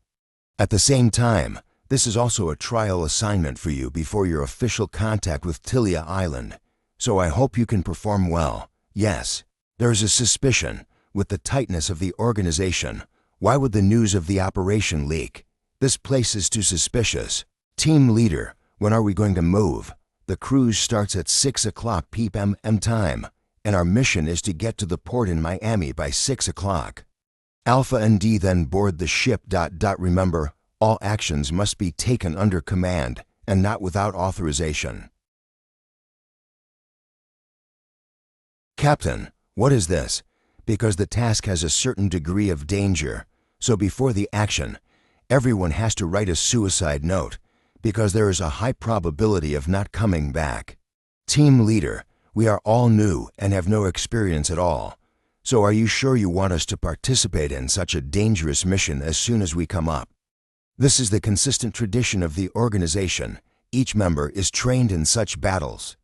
At the same time, this is also a trial assignment for you before your official contact with Tilia Island, so I hope you can perform well. Yes, there is a suspicion, with the tightness of the organization, why would the news of the operation leak? This place is too suspicious. Team leader, When are we going to move? The cruise starts at 6 o'clock p.m. time, and our mission is to get to the port in Miami by 6 o'clock. Alpha and D then board the ship. Remember, all actions must be taken under command and not without authorization. Captain, what is this? Because the task has a certain degree of danger, so before the action, everyone has to write a suicide note, because there is a high probability of not coming back. Team leader, we are all new and have no experience at all, so are you sure you want us to participate in such a dangerous mission as soon as we come up? This is the consistent tradition of the organization. Each member is trained in such battles.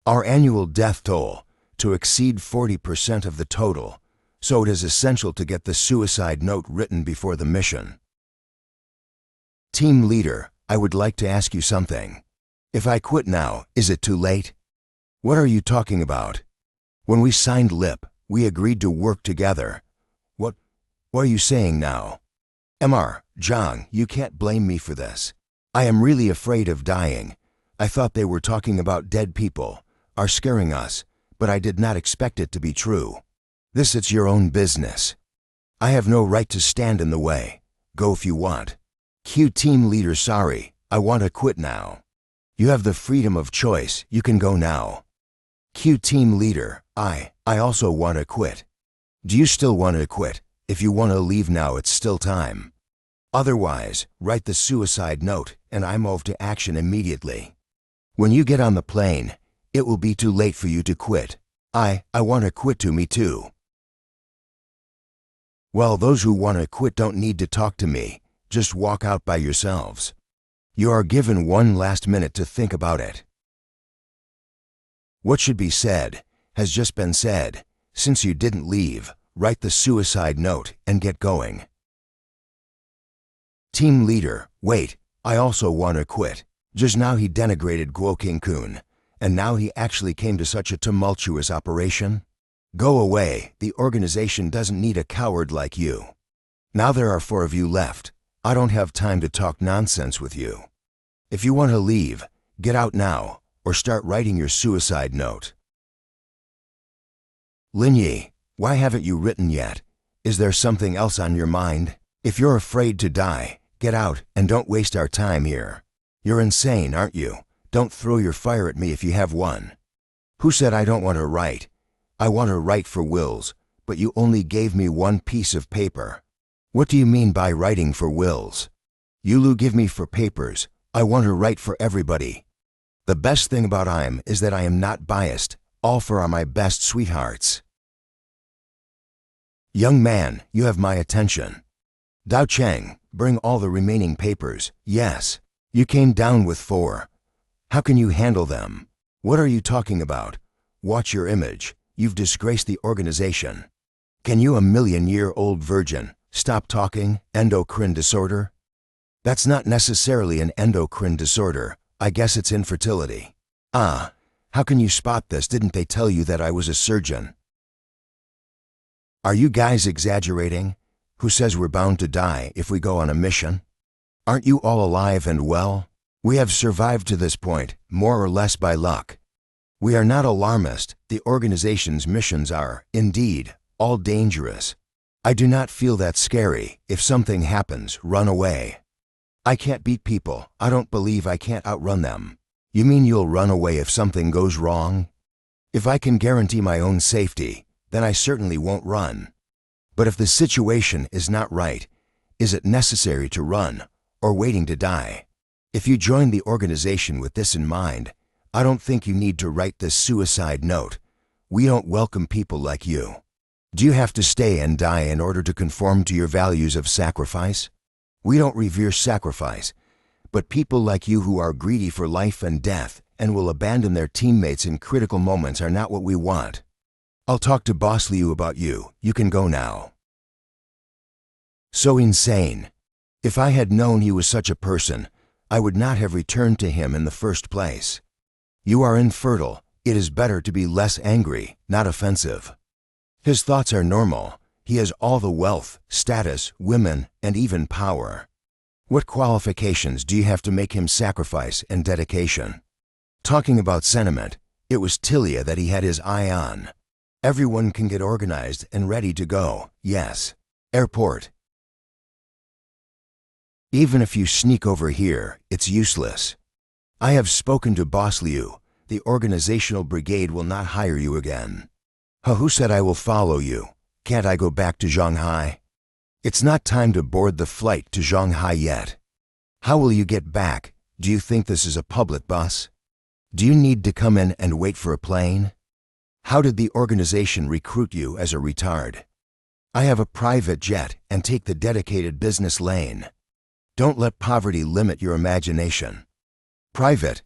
Our annual death toll to exceed 40% of the total, so it is essential to get the suicide note written before the mission. Team leader, I would like to ask you something. If I quit now, is it too late? What are you talking about? When we signed LIP, we agreed to work together. What are you saying now? Mr. Zhang, you can't blame me for this. I am really afraid of dying. I thought they were talking about dead people, are scaring us, but I did not expect it to be true. It's your own business. I have no right to stand in the way. Go if you want. Q team leader, sorry, I want to quit now. You have the freedom of choice, you can go now. Q team leader, I also want to quit. Do you still want to quit? If you want to leave now, it's still time. Otherwise, write the suicide note and I move to action immediately. When you get on the plane, it will be too late for you to quit. I want to quit too, me too. Well, those who want to quit don't need to talk to me. Just walk out by yourselves. You are given one last minute to think about it. What should be said has just been said. Since you didn't leave, write the suicide note and get going. Team leader, wait, I also want to quit. Just now he denigrated Guo King-kun, and now he actually came to such a tumultuous operation? Go away, the organization doesn't need a coward like you. Now there are 4 of you left. I don't have time to talk nonsense with you. If you want to leave, get out now, or start writing your suicide note. Lin Yi, why haven't you written yet? Is there something else on your mind? If you're afraid to die, get out and don't waste our time here. You're insane, aren't you? Don't throw your fire at me if you have one. Who said I don't want to write? I want to write for Wills, but you only gave me 1 piece of paper. What do you mean by writing for Wills? Yulu give me for papers. I want to write for everybody. The best thing about I'm is that I am not biased. All 4 are my best sweethearts. Young man, you have my attention. Dao Cheng, bring all the remaining papers. Yes. You came down with 4. How can you handle them? What are you talking about? Watch your image. You've disgraced the organization. Can you, a million-year-old virgin, stop talking? Endocrine disorder? That's not necessarily an endocrine disorder. I guess it's infertility. Ah, how can you spot this? Didn't they tell you that I was a surgeon? Are you guys exaggerating? Who says we're bound to die if we go on a mission? Aren't you all alive and well? We have survived to this point, more or less by luck. We are not alarmist. The organization's missions are, indeed, all dangerous. I do not feel that scary. If something happens, run away. I can't beat people. I don't believe I can't outrun them. You mean you'll run away if something goes wrong? If I can guarantee my own safety, then I certainly won't run. But if the situation is not right, is it necessary to run or waiting to die? If you join the organization with this in mind, I don't think you need to write this suicide note. We don't welcome people like you. Do you have to stay and die in order to conform to your values of sacrifice? We don't revere sacrifice, but people like you who are greedy for life and death and will abandon their teammates in critical moments are not what we want. I'll talk to Boss Liu about you. You can go now. So insane. If I had known he was such a person, I would not have returned to him in the first place. You are infertile. It is better to be less angry, not offensive. His thoughts are normal. He has all the wealth, status, women, and even power. What qualifications do you have to make him sacrifice and dedication? Talking about sentiment, it was Tilia that he had his eye on. Everyone can get organized and ready to go, yes. Airport. Even if you sneak over here, it's useless. I have spoken to Boss Liu. The organizational brigade will not hire you again. Who said I will follow you? Can't I go back to Shanghai? It's not time to board the flight to Shanghai yet. How will you get back? Do you think this is a public bus? Do you need to come in and wait for a plane? How did the organization recruit you as a retard? I have a private jet and take the dedicated business lane. Don't let poverty limit your imagination. Private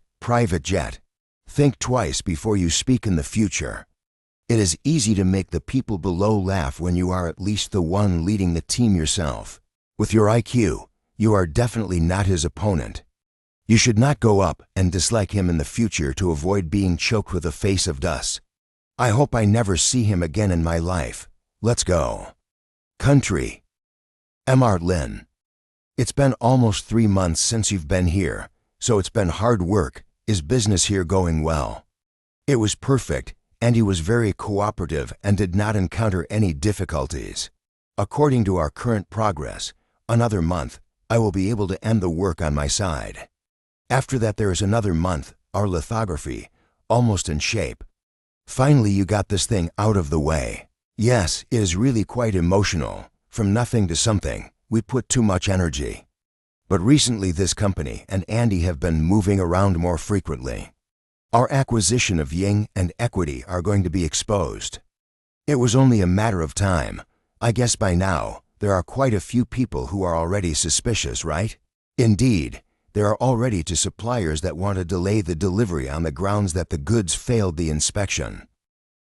jet. Think twice before you speak in the future. It is easy to make the people below laugh when you are at least the one leading the team yourself. With your IQ, you are definitely not his opponent. You should not go up and dislike him in the future to avoid being choked with a face of dust. I hope I never see him again in my life. Let's go. Country. Mr. Lin. It's been almost 3 months since you've been here, so it's been hard work. Is business here going well? It was perfect, and he was very cooperative and did not encounter any difficulties. According to our current progress, another month, I will be able to end the work on my side. After that there is another month, our lithography, almost in shape. Finally you got this thing out of the way. Yes, it is really quite emotional. From nothing to something, we put too much energy. But recently this company and Andy have been moving around more frequently. Our acquisition of Ying and equity are going to be exposed. It was only a matter of time. I guess by now, there are quite a few people who are already suspicious, right? Indeed, there are already 2 suppliers that want to delay the delivery on the grounds that the goods failed the inspection.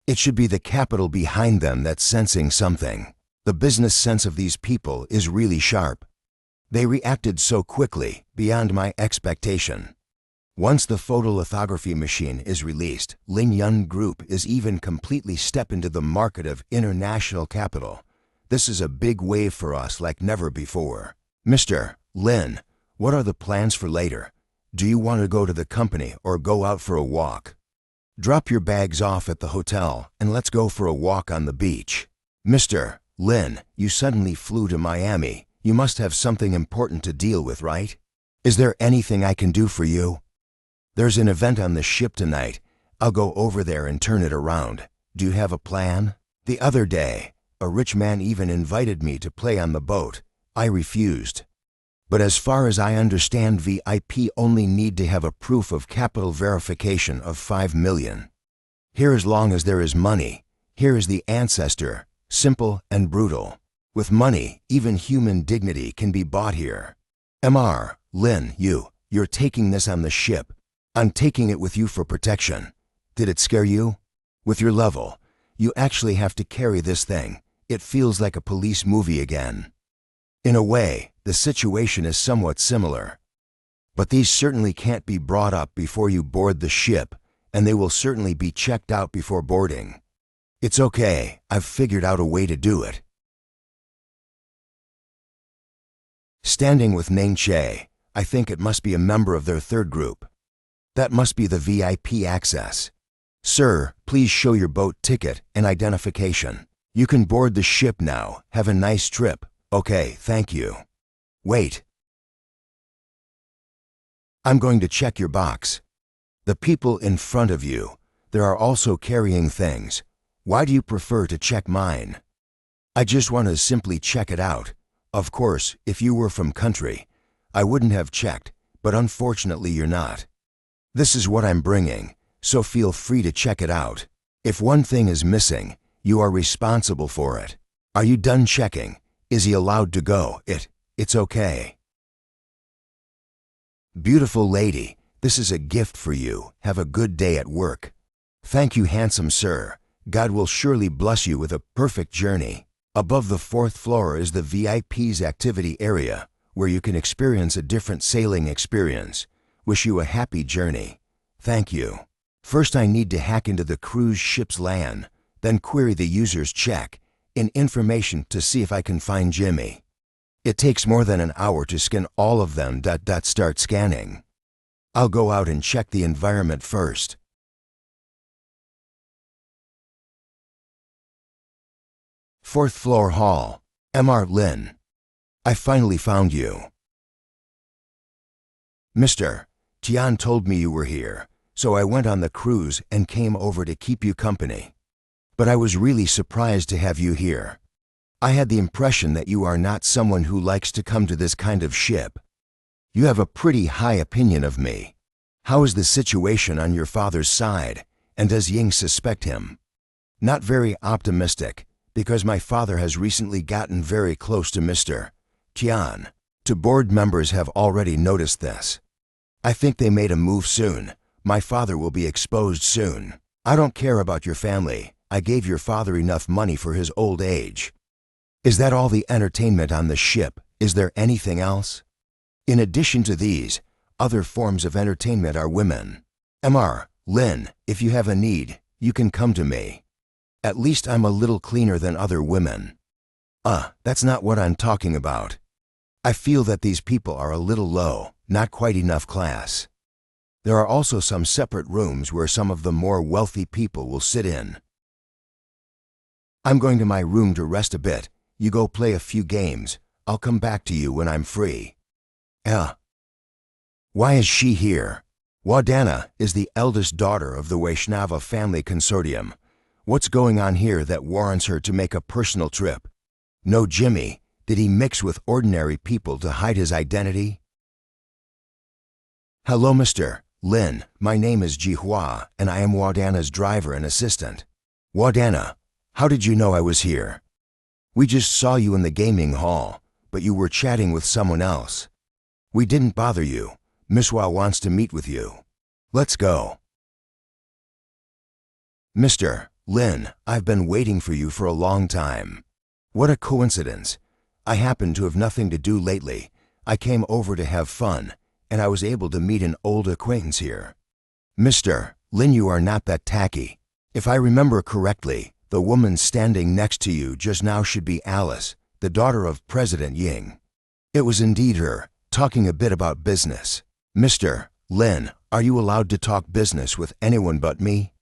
It should be the capital behind them that's sensing something. The business sense of these people is really sharp. They reacted so quickly, beyond my expectation. Once the photolithography machine is released, Ling Yun Group is even completely step into the market of international capital. This is a big wave for us like never before. Mr. Lin, what are the plans for later? Do you want to go to the company or go out for a walk? Drop your bags off at the hotel and let's go for a walk on the beach. Mr. Lin, you suddenly flew to Miami. You must have something important to deal with, right? Is there anything I can do for you? There's an event on the ship tonight. I'll go over there and turn it around. Do you have a plan? The other day, a rich man even invited me to play on the boat. I refused. But as far as I understand, VIP only need to have a proof of capital verification of 5 million. Here, as long as there is money, here is the ancestor, simple and brutal. With money, even human dignity can be bought here. Mr. Lin, you're taking this on the ship. I'm taking it with you for protection. Did it scare you? With your level, you actually have to carry this thing. It feels like a police movie again. In a way, the situation is somewhat similar. But these certainly can't be brought up before you board the ship, and they will certainly be checked out before boarding. It's okay, I've figured out a way to do it. Standing with Ning Che, I think it must be a member of their 3rd group. That must be the VIP access. Sir, please show your boat ticket and identification. You can board the ship now. Have a nice trip. Okay, thank you. Wait. I'm going to check your box. The people in front of you, there are also carrying things. Why do you prefer to check mine? I just want to simply check it out. Of course, if you were from country, I wouldn't have checked, but unfortunately you're not. This is what I'm bringing, so feel free to check it out. If one thing is missing, you are responsible for it. Are you done checking? Is he allowed to go? It's okay. Beautiful lady, this is a gift for you. Have a good day at work. Thank you, handsome sir. God will surely bless you with a perfect journey. Above the 4th floor is the VIP's activity area, where you can experience a different sailing experience. Wish you a happy journey. Thank you. First I need to hack into the cruise ship's LAN, then query the user's check in information to see if I can find Jimmy. It takes more than an hour to scan all of them. Start scanning. I'll go out and check the environment first. Fourth floor hall. Mr. Lin. I finally found you. Mr. Tian told me you were here, so I went on the cruise and came over to keep you company. But I was really surprised to have you here. I had the impression that you are not someone who likes to come to this kind of ship. You have a pretty high opinion of me. How is the situation on your father's side, and does Ying suspect him? Not very optimistic, because my father has recently gotten very close to Mr. Tian. Two board members have already noticed this. I think they made a move soon. My father will be exposed soon. I don't care about your family. I gave your father enough money for his old age. Is that all the entertainment on the ship? Is there anything else? In addition to these, other forms of entertainment are women. Mr. Lin, if you have a need, you can come to me. At least I'm a little cleaner than other women. That's not what I'm talking about. I feel that these people are a little low, not quite enough class. There are also some separate rooms where some of the more wealthy people will sit in. I'm going to my room to rest a bit. You go play a few games. I'll come back to you when I'm free. Why is she here? Wadana is the eldest daughter of the Vaishnava family consortium. What's going on here that warrants her to make a personal trip? No Jimmy, did he mix with ordinary people to hide his identity? Hello, Mr. Lin, my name is Jihua, and I am Wadana's driver and assistant. Wadana, how did you know I was here? We just saw you in the gaming hall, but you were chatting with someone else. We didn't bother you. Manhwa wants to meet with you. Let's go. Mr. Lin, I've been waiting for you for a long time. What a coincidence. I happen to have nothing to do lately. I came over to have fun, and I was able to meet an old acquaintance here. Mr. Lin, you are not that tacky. If I remember correctly, the woman standing next to you just now should be Alice, the daughter of President Ying. It was indeed her, talking a bit about business. Mr. Lin, are you allowed to talk business with anyone but me?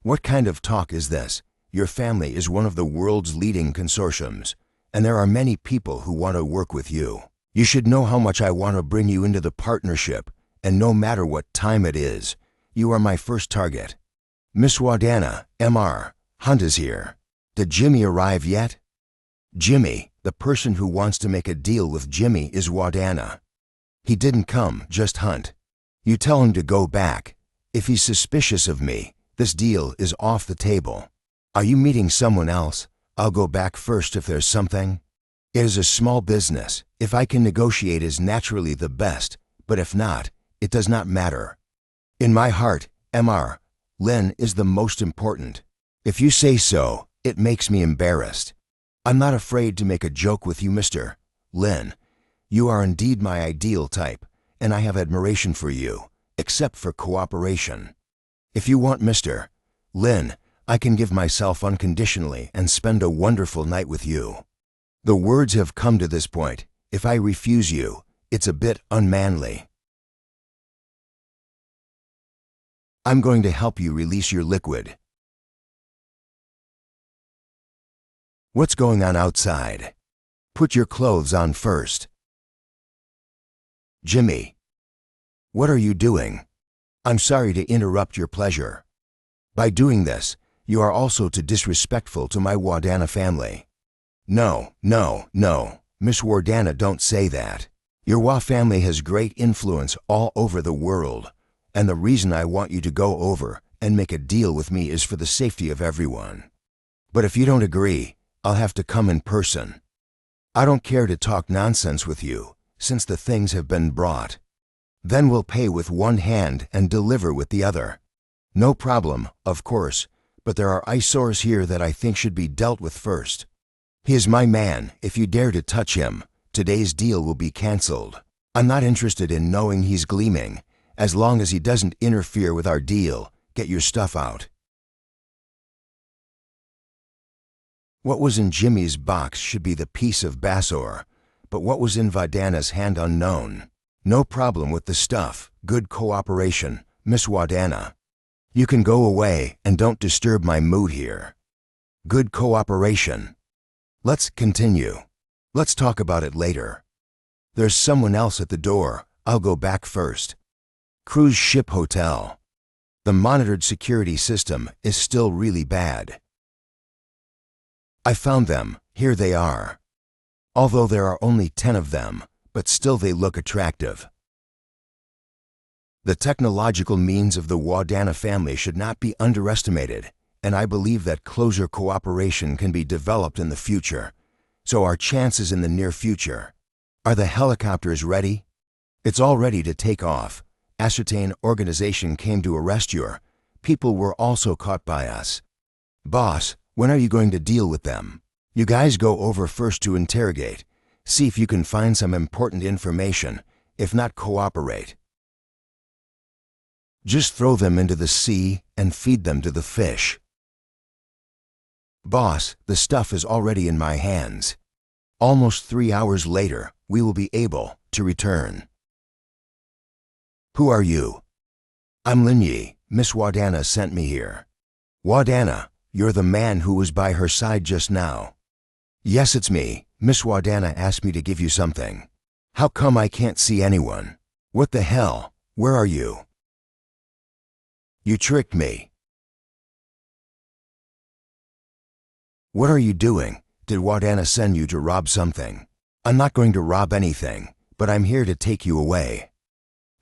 What kind of talk is this? Your family is one of the world's leading consortiums, and there are many people who want to work with you. You should know how much I want to bring you into the partnership, and no matter what time it is, you are my first target. Miss Wadana, Mr. Hunt is here. Did Jimmy arrive yet? Jimmy, the person who wants to make a deal with Jimmy is Wadana. He didn't come, just Hunt. You tell him to go back. If he's suspicious of me, this deal is off the table. Are you meeting someone else? I'll go back first if there's something. It is a small business. If I can negotiate is naturally the best, but if not, it does not matter. In my heart, Mr. Lin is the most important. If you say so, it makes me embarrassed. I'm not afraid to make a joke with you, Mr. Lin. You are indeed my ideal type, and I have admiration for you, except for cooperation. If you want Mr. Lin, I can give myself unconditionally and spend a wonderful night with you. The words have come to this point. If I refuse you, it's a bit unmanly. I'm going to help you release your liquid. What's going on outside? Put your clothes on first. Jimmy, what are you doing? I'm sorry to interrupt your pleasure. By doing this, you are also too disrespectful to my Wadana family. No, Miss Wadana, don't say that. Your Wa family has great influence all over the world, and the reason I want you to go over and make a deal with me is for the safety of everyone. But if you don't agree, I'll have to come in person. I don't care to talk nonsense with you, since the things have been brought. Then we'll pay with one hand and deliver with the other. No problem, of course, but there are eyesores here that I think should be dealt with first. He is my man. If you dare to touch him, today's deal will be cancelled. I'm not interested in knowing he's gleaming. As long as he doesn't interfere with our deal, get your stuff out. What was in Jimmy's box should be the piece of Basor, but what was in Vadana's hand unknown. No problem with the stuff. Good cooperation, Miss Vadana. You can go away and don't disturb my mood here. Good cooperation. Let's continue. Let's talk about it later. There's someone else at the door. I'll go back first. Cruise ship hotel. The monitored security system is still really bad. I found them. Here they are. Although there are only 10 of them, but still they look attractive. The technological means of the Vadana family should not be underestimated, and I believe that closer cooperation can be developed in the future. So our chances in the near future. Are the helicopters ready? It's all ready to take off. Ascertain organization came to arrest your people were also caught by us. Boss, when are you going to deal with them? You guys go over first to interrogate. See if you can find some important information. If not, cooperate. Just throw them into the sea and feed them to the fish. Boss, the stuff is already in my hands. Almost 3 hours later, we will be able to return. Who are you? I'm Linyi. Miss Vadana sent me here. Vadana, you're the man who was by her side just now. Yes, it's me. Miss Vadana asked me to give you something. How come I can't see anyone? What the hell? Where are you? You tricked me. What are you doing? Did Vadana send you to rob something? I'm not going to rob anything, but I'm here to take you away.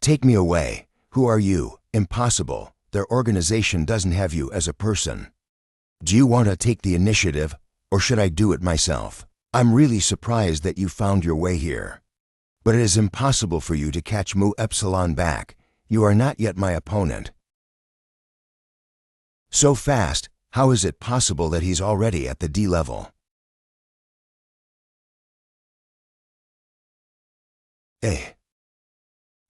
Take me away. Who are you? Impossible. Their organization doesn't have you as a person. Do you want to take the initiative, or should I do it myself? I'm really surprised that you found your way here. But it is impossible for you to catch Mu Epsilon back. You are not yet my opponent. So fast, how is it possible that he's already at the D level?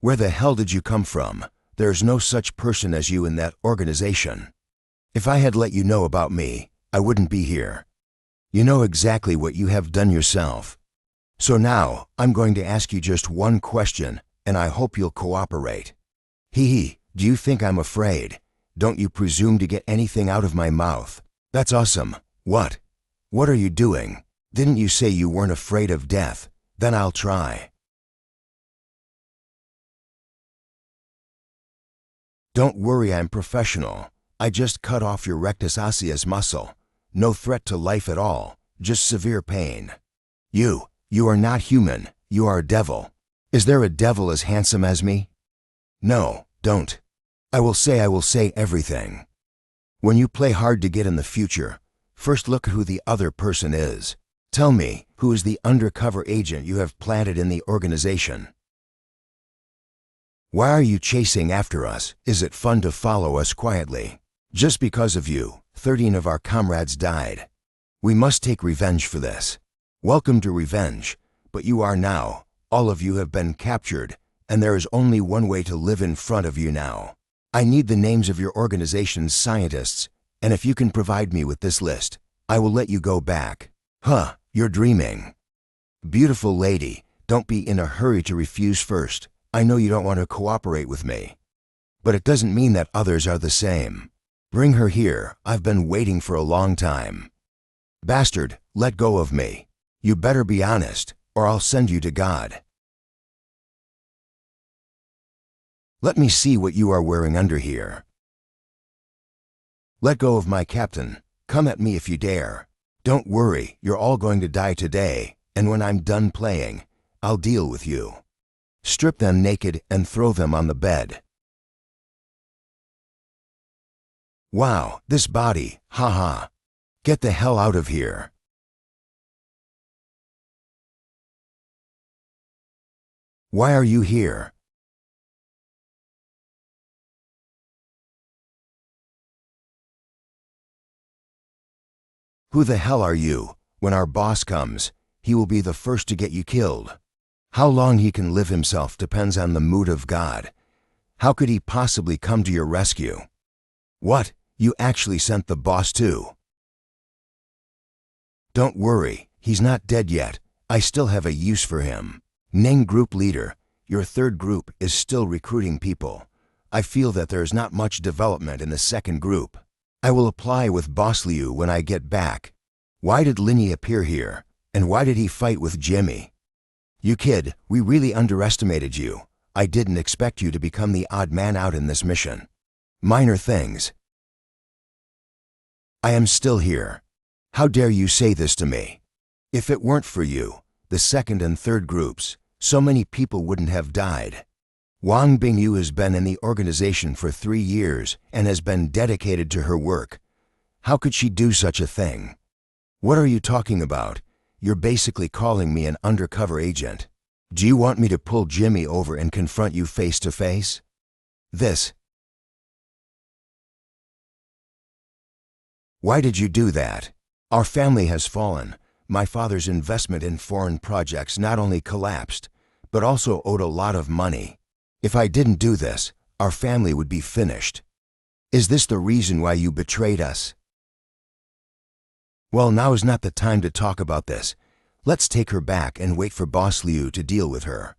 Where the hell did you come from? There's no such person as you in that organization. If I had let you know about me, I wouldn't be here. You know exactly what you have done yourself. So now, I'm going to ask you just one question, and I hope you'll cooperate. Hee, do you think I'm afraid? Don't you presume to get anything out of my mouth. That's awesome. What? What are you doing? Didn't you say you weren't afraid of death? Then I'll try. Don't worry, I'm professional. I just cut off your rectus osseous muscle. No threat to life at all, just severe pain. You are not human, you are a devil. Is there a devil as handsome as me? No, don't. I will say everything. When you play hard to get in the future, first look at who the other person is. Tell me, who is the undercover agent you have planted in the organization? Why are you chasing after us? Is it fun to follow us quietly? Just because of you, 13 of our comrades died. We must take revenge for this. Welcome to revenge, but you are now, all of you have been captured, and there is only one way to live in front of you now. I need the names of your organization's scientists, and if you can provide me with this list, I will let you go back. You're dreaming. Beautiful lady, don't be in a hurry to refuse first. I know you don't want to cooperate with me. But it doesn't mean that others are the same. Bring her here, I've been waiting for a long time. Bastard, let go of me. You better be honest, or I'll send you to God. Let me see what you are wearing under here. Let go of my captain. Come at me if you dare. Don't worry, you're all going to die today, and when I'm done playing, I'll deal with you. Strip them naked and throw them on the bed. Wow, this body, haha. Get the hell out of here. Why are you here? Who the hell are you? When our boss comes, he will be the first to get you killed. How long he can live himself depends on the mood of God. How could he possibly come to your rescue? What? You actually sent the boss too? Don't worry, he's not dead yet. I still have a use for him. Ning Group Leader, your third group is still recruiting people. I feel that there is not much development in the second group. I will apply with Boss Liu when I get back. Why did Linyi appear here? And why did he fight with Jimmy? You kid, we really underestimated you. I didn't expect you to become the odd man out in this mission. Minor things. I am still here. How dare you say this to me? If it weren't for you, the second and third groups, so many people wouldn't have died. Wang Bingyu has been in the organization for 3 years and has been dedicated to her work. How could she do such a thing? What are you talking about? You're basically calling me an undercover agent. Do you want me to pull Jimmy over and confront you face to face? Why did you do that? Our family has fallen. My father's investment in foreign projects not only collapsed, but also owed a lot of money. If I didn't do this, our family would be finished. Is this the reason why you betrayed us? Well, now is not the time to talk about this. Let's take her back and wait for Boss Liu to deal with her.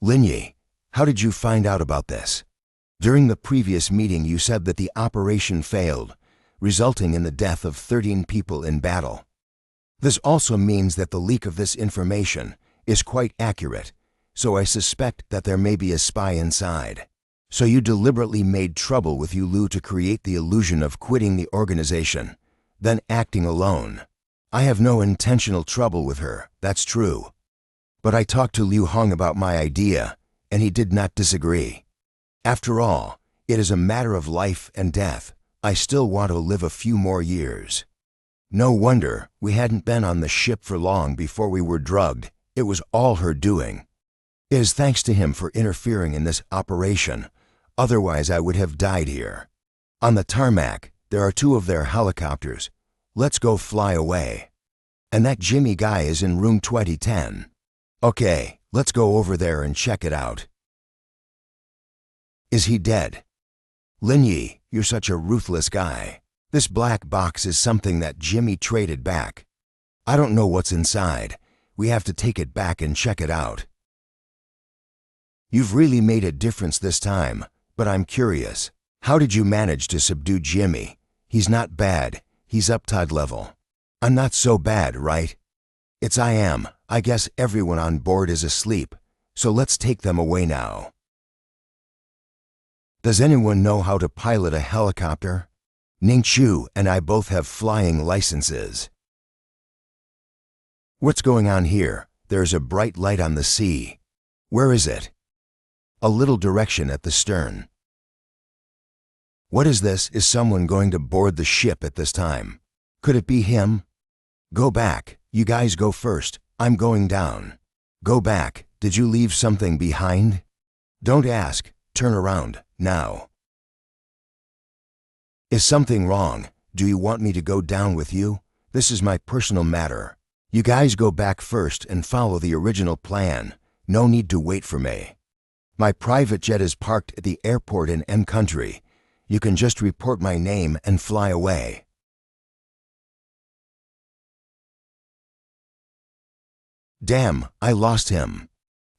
Linyi, how did you find out about this? During the previous meeting you said that the operation failed, resulting in the death of 13 people in battle. This also means that the leak of this information is quite accurate, so I suspect that there may be a spy inside. So you deliberately made trouble with Yulu to create the illusion of quitting the organization, then acting alone. I have no intentional trouble with her, that's true. But I talked to Liu Hong about my idea, and he did not disagree. After all, it is a matter of life and death. I still want to live a few more years. No wonder we hadn't been on the ship for long before we were drugged. It was all her doing. It is thanks to him for interfering in this operation. Otherwise, I would have died here. On the tarmac, there are 2 of their helicopters. Let's go fly away. And that Jimmy guy is in room 2010. Okay, let's go over there and check it out. Is he dead? Linyi, you're such a ruthless guy. This black box is something that Jimmy traded back. I don't know what's inside. We have to take it back and check it out. You've really made a difference this time, but I'm curious. How did you manage to subdue Jimmy? He's not bad. He's Uptide level. I'm not so bad, right? I am. I guess everyone on board is asleep, so let's take them away now. Does anyone know how to pilot a helicopter? Ning Chu and I both have flying licenses. What's going on here? There's a bright light on the sea. Where is it? A little direction at the stern. What is this? Is someone going to board the ship at this time? Could it be him? Go back. You guys go first. I'm going down. Go back. Did you leave something behind? Don't ask. Turn around, now. Is something wrong? Do you want me to go down with you? This is my personal matter. You guys go back first and follow the original plan. No need to wait for me. My private jet is parked at the airport in M country. You can just report my name and fly away. Damn, I lost him.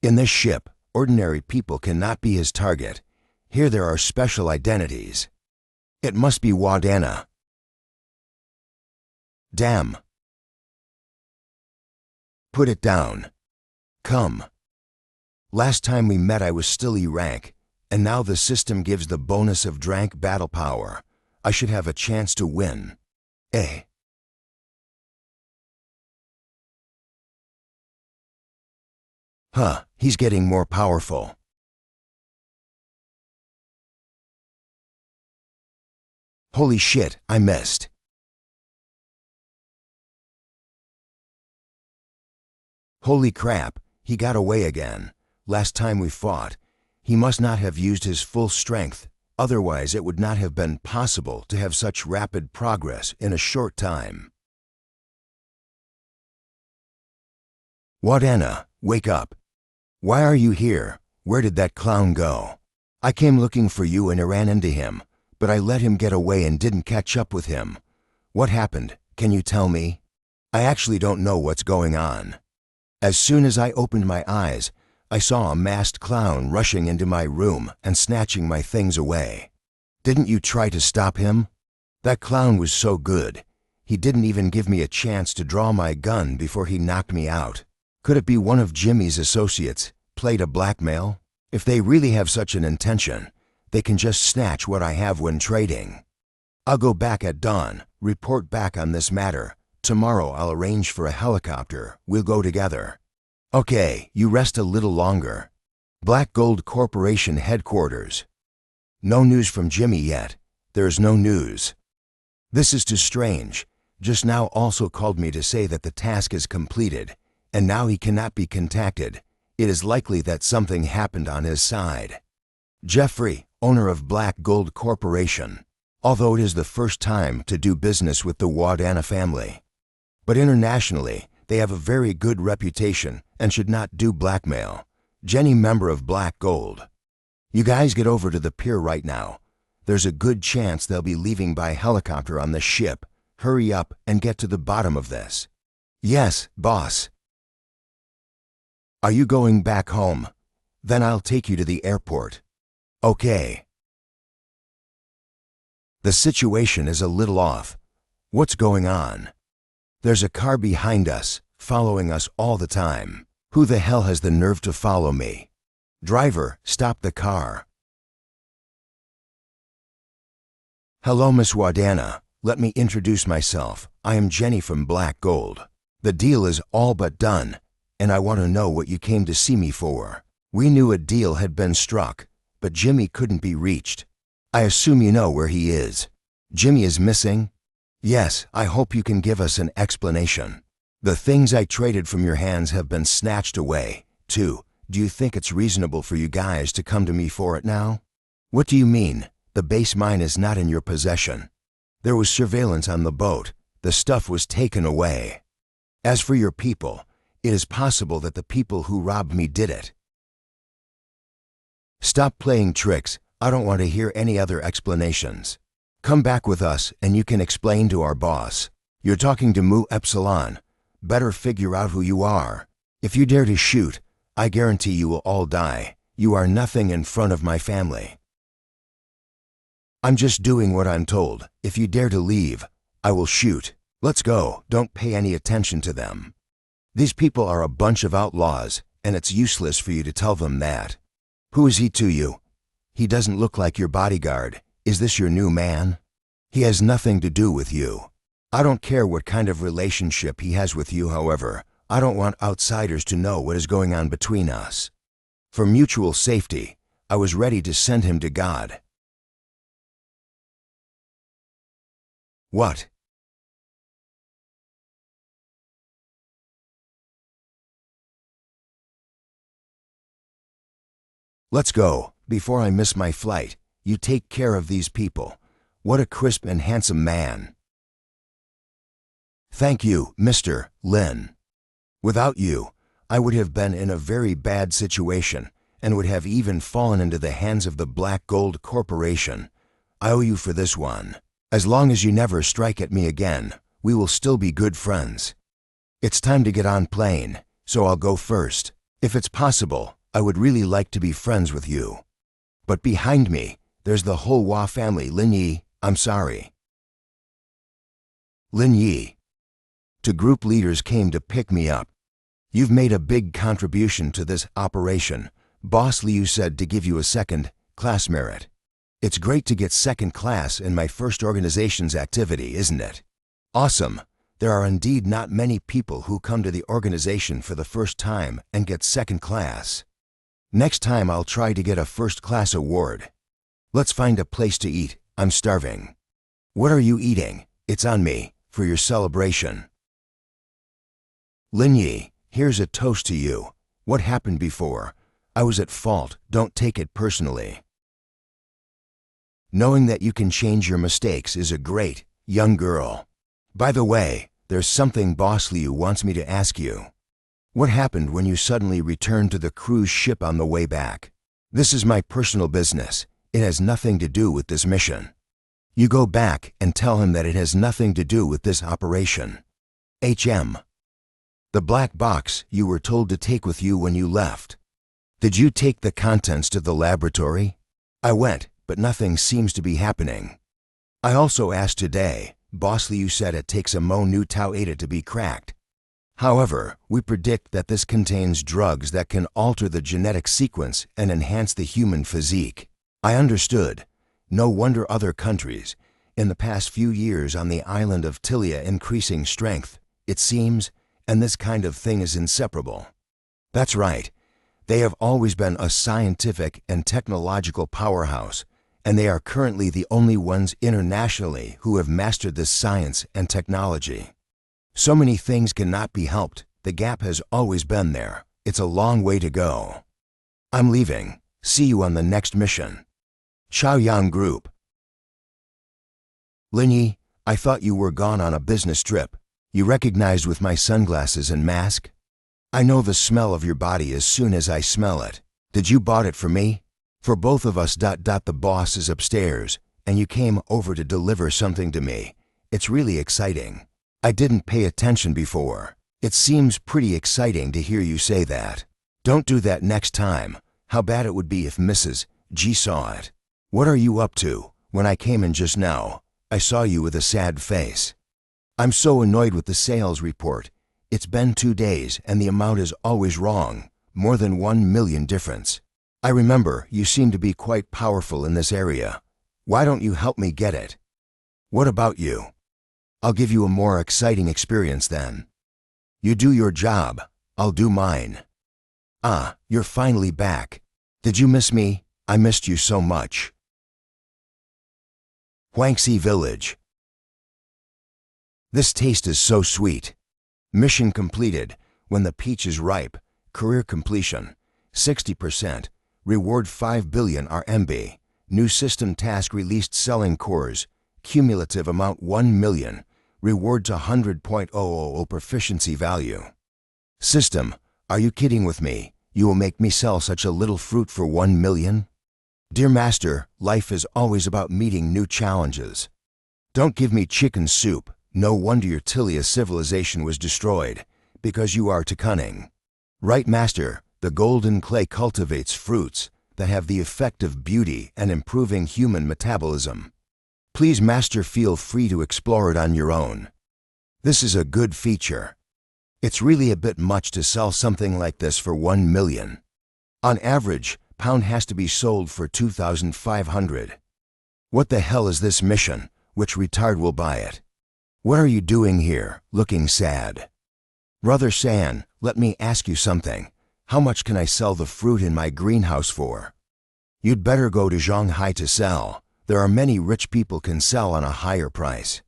In this ship, ordinary people cannot be his target. Here there are special identities. It must be Wadana. Damn. Put it down. Come. Last time we met I was still E rank, and now the system gives the bonus of Drank battle power. I should have a chance to win. Eh? Huh, he's getting more powerful. Holy shit, I missed. Holy crap, he got away again. Last time we fought, he must not have used his full strength, otherwise it would not have been possible to have such rapid progress in a short time. Wadana, wake up. Why are you here? Where did that clown go? I came looking for you and I ran into him, but I let him get away and didn't catch up with him. What happened? Can you tell me? I actually don't know what's going on. As soon as I opened my eyes, I saw a masked clown rushing into my room and snatching my things away. Didn't you try to stop him? That clown was so good. He didn't even give me a chance to draw my gun before he knocked me out. Could it be one of Jimmy's associates, played a blackmail? If they really have such an intention, they can just snatch what I have when trading. I'll go back at dawn, report back on this matter. Tomorrow I'll arrange for a helicopter. We'll go together. Okay, you rest a little longer. Black Gold Corporation headquarters. No news from Jimmy yet. There's no news. This is too strange. Just now also called me to say that the task is completed, and now he cannot be contacted. It is likely that something happened on his side. Jeffrey, owner of Black Gold Corporation. Although it is the first time to do business with the Wadana family. But internationally, they have a very good reputation and should not do blackmail. Jenny, member of Black Gold. You guys get over to the pier right now. There's a good chance they'll be leaving by helicopter on the ship. Hurry up and get to the bottom of this. Yes, boss. Are you going back home? Then I'll take you to the airport. Okay. The situation is a little off. What's going on? There's a car behind us, following us all the time. Who the hell has the nerve to follow me? Driver, stop the car. Hello, Miss Wadana. Let me introduce myself. I am Jenny from Black Gold. The deal is all but done, and I want to know what you came to see me for. We knew a deal had been struck, but Jimmy couldn't be reached. I assume you know where he is. Jimmy is missing? Yes, I hope you can give us an explanation. The things I traded from your hands have been snatched away, too. Do you think it's reasonable for you guys to come to me for it now? What do you mean? The base mine is not in your possession. There was surveillance on the boat. The stuff was taken away. As for your people, it is possible that the people who robbed me did it. Stop playing tricks. I don't want to hear any other explanations. Come back with us and you can explain to our boss. You're talking to Mu Epsilon. Better figure out who you are. If you dare to shoot, I guarantee you will all die. You are nothing in front of my family. I'm just doing what I'm told. If you dare to leave, I will shoot. Let's go. Don't pay any attention to them. These people are a bunch of outlaws, and it's useless for you to tell them that. Who is he to you? He doesn't look like your bodyguard. Is this your new man? He has nothing to do with you. I don't care what kind of relationship he has with you, however. I don't want outsiders to know what is going on between us. For mutual safety, I was ready to send him to God. What? Let's go. Before I miss my flight, you take care of these people. What a crisp and handsome man. Thank you, Mr. Lin. Without you, I would have been in a very bad situation and would have even fallen into the hands of the Black Gold Corporation. I owe you for this one. As long as you never strike at me again, we will still be good friends. It's time to get on plane, so I'll go first. If it's possible, I would really like to be friends with you. But behind me, there's the whole Hua family. Lin Yi, I'm sorry. Lin Yi. Two group leaders came to pick me up. You've made a big contribution to this operation. Boss Liu said to give you a second-class merit. It's great to get second class in my first organization's activity, isn't it? Awesome. There are indeed not many people who come to the organization for the first time and get second class. Next time I'll try to get a first-class award. Let's find a place to eat. I'm starving. What are you eating? It's on me, for your celebration. Lin Yi, here's a toast to you. What happened before? I was at fault. Don't take it personally. Knowing that you can change your mistakes is a great, young girl. By the way, there's something Boss Liu wants me to ask you. What happened when you suddenly returned to the cruise ship on the way back? This is my personal business. It has nothing to do with this mission. You go back and tell him that it has nothing to do with this operation. HM. The black box you were told to take with you when you left. Did you take the contents to the laboratory? I went, but nothing seems to be happening. I also asked today, Bossly, you said it takes a Mo Nu Tau Eta to be cracked. However, we predict that this contains drugs that can alter the genetic sequence and enhance the human physique. I understood. No wonder other countries, in the past few years on the island of Tilia, increasing strength, it seems, and this kind of thing is inseparable. That's right. They have always been a scientific and technological powerhouse, and they are currently the only ones internationally who have mastered this science and technology. So many things cannot be helped. The gap has always been there. It's a long way to go. I'm leaving. See you on the next mission. Chaoyang Group. Linyi, I thought you were gone on a business trip. You recognized with my sunglasses and mask? I know the smell of your body as soon as I smell it. Did you bought it for me? For both of us. The boss is upstairs, and you came over to deliver something to me. It's really exciting. I didn't pay attention before. It seems pretty exciting to hear you say that. Don't do that next time. How bad it would be if Mrs. G saw it. What are you up to? When I came in just now, I saw you with a sad face. I'm so annoyed with the sales report. It's been 2 days and the amount is always wrong. More than 1 million difference. I remember you seem to be quite powerful in this area. Why don't you help me get it? What about you? I'll give you a more exciting experience then. You do your job, I'll do mine. Ah, you're finally back. Did you miss me? I missed you so much. Huangxi Village. This taste is so sweet. Mission completed. When the peach is ripe. Career completion. 60%. Reward 5 billion RMB. New system task released selling cores. Cumulative amount 1 million. Reward to 100.000 proficiency value. System, are you kidding with me? You will make me sell such a little fruit for 1 million? Dear Master, life is always about meeting new challenges. Don't give me chicken soup. No wonder your Tilia civilization was destroyed, because you are too cunning. Right, Master, the golden clay cultivates fruits that have the effect of beauty and improving human metabolism. Please, Master, feel free to explore it on your own. This is a good feature. It's really a bit much to sell something like this for 1 million. On average, pound has to be sold for 2,500. What the hell is this mission? Which retard will buy it? What are you doing here, looking sad? Brother San, let me ask you something. How much can I sell the fruit in my greenhouse for? You'd better go to Shanghai to sell. There are many rich people can sell on a higher price.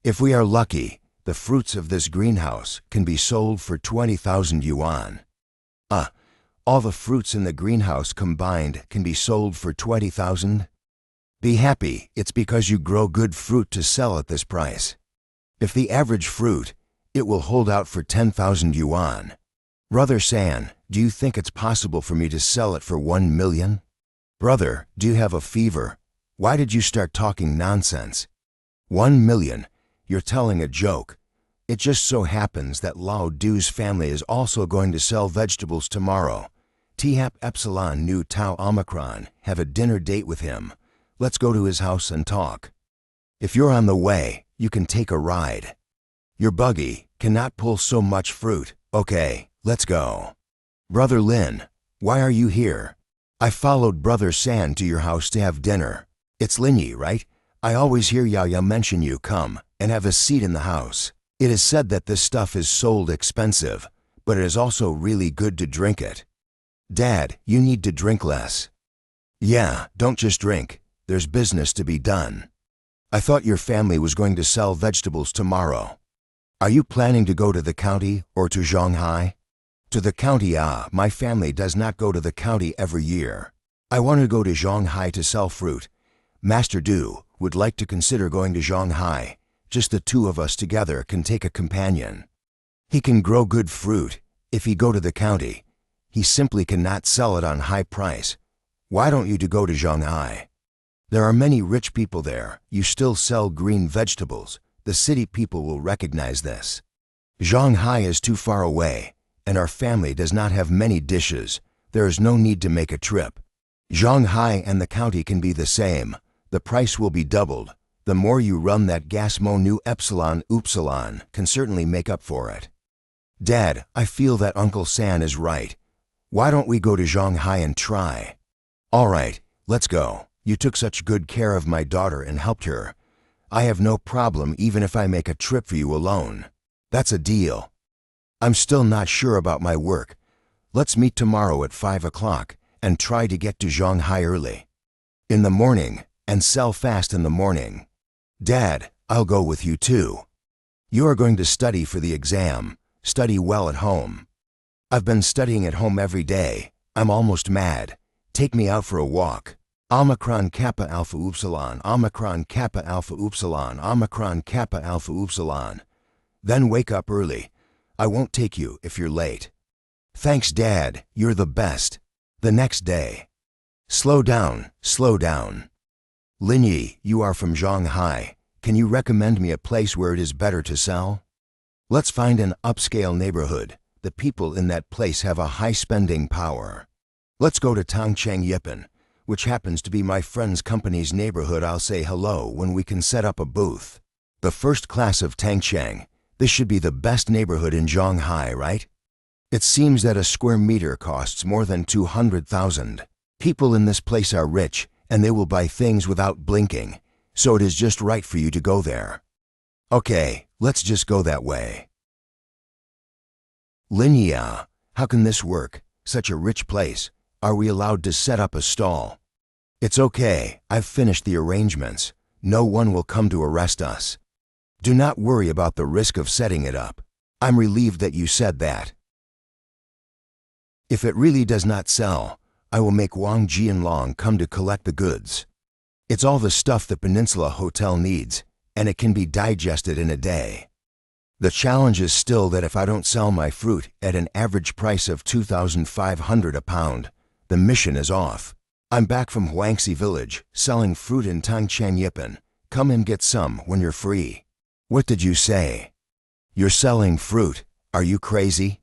If we are lucky, the fruits of this greenhouse can be sold for 20,000 yuan. All the fruits in the greenhouse combined can be sold for 20,000? Be happy, it's because you grow good fruit to sell at this price. If the average fruit, it will hold out for 10,000 yuan. Brother San, do you think it's possible for me to sell it for 1 million? Brother, do you have a fever? Why did you start talking nonsense? 1 million? You're telling a joke. It just so happens that Lao Du's family is also going to sell vegetables tomorrow. T-Hap Epsilon Nu Tau Omicron have a dinner date with him. Let's go to his house and talk. If you're on the way, you can take a ride. Your buggy cannot pull so much fruit. Okay, let's go. Brother Lin, why are you here? I followed Brother San to your house to have dinner. It's Linyi, right? I always hear Yaya mention you come and have a seat in the house. It is said that this stuff is sold expensive, but it is also really good to drink it. Dad, you need to drink less. Yeah, don't just drink. There's business to be done. I thought your family was going to sell vegetables tomorrow. Are you planning to go to the county or to Shanghai? To the county, my family does not go to the county every year. I want to go to Shanghai to sell fruit. Master Du would like to consider going to Shanghai. Just the two of us together can take a companion. He can grow good fruit. If he go to the county, he simply cannot sell it on high price. Why don't you go to Shanghai? There are many rich people there. You still sell green vegetables. The city people will recognize this. Shanghai is too far away, and our family does not have many dishes. There is no need to make a trip. Shanghai and the county can be the same. The price will be doubled. The more you run that gas mo nu epsilon upsilon can certainly make up for it. Dad, I feel that Uncle San is right. Why don't we go to Shanghai and try? All right, let's go. You took such good care of my daughter and helped her. I have no problem even if I make a trip for you alone. That's a deal. I'm still not sure about my work. Let's meet tomorrow at 5 o'clock and try to get to Shanghai early. In the morning, and sell fast in the morning. Dad, I'll go with you too. You are going to study for the exam. Study well at home. I've been studying at home every day. I'm almost mad. Take me out for a walk. Omicron Kappa Alpha Upsilon, Omicron Kappa Alpha Upsilon, Omicron Kappa Alpha Upsilon. Then wake up early. I won't take you if you're late. Thanks, Dad. You're the best. The next day. Slow down, slow down. Linyi, you are from Shanghai. Can you recommend me a place where it is better to sell? Let's find an upscale neighborhood. The people in that place have a high spending power. Let's go to Tangcheng Yipan, which happens to be my friend's company's neighborhood. I'll say hello when we can set up a booth. The first class of Tangcheng. This should be the best neighborhood in Shanghai, right? It seems that a square meter costs more than 200,000. People in this place are rich, and they will buy things without blinking, so it is just right for you to go there. Okay, let's just go that way. Linya, how can this work? Such a rich place. Are we allowed to set up a stall? It's okay, I've finished the arrangements. No one will come to arrest us. Do not worry about the risk of setting it up. I'm relieved that you said that. If it really does not sell, I will make Wang Jianlong come to collect the goods. It's all the stuff the Peninsula Hotel needs, and it can be digested in a day. The challenge is still that if I don't sell my fruit at an average price of 2,500 a pound, the mission is off. I'm back from Huangxi village, selling fruit in Tangcheng Yipan. Come and get some when you're free. What did you say? You're selling fruit. Are you crazy?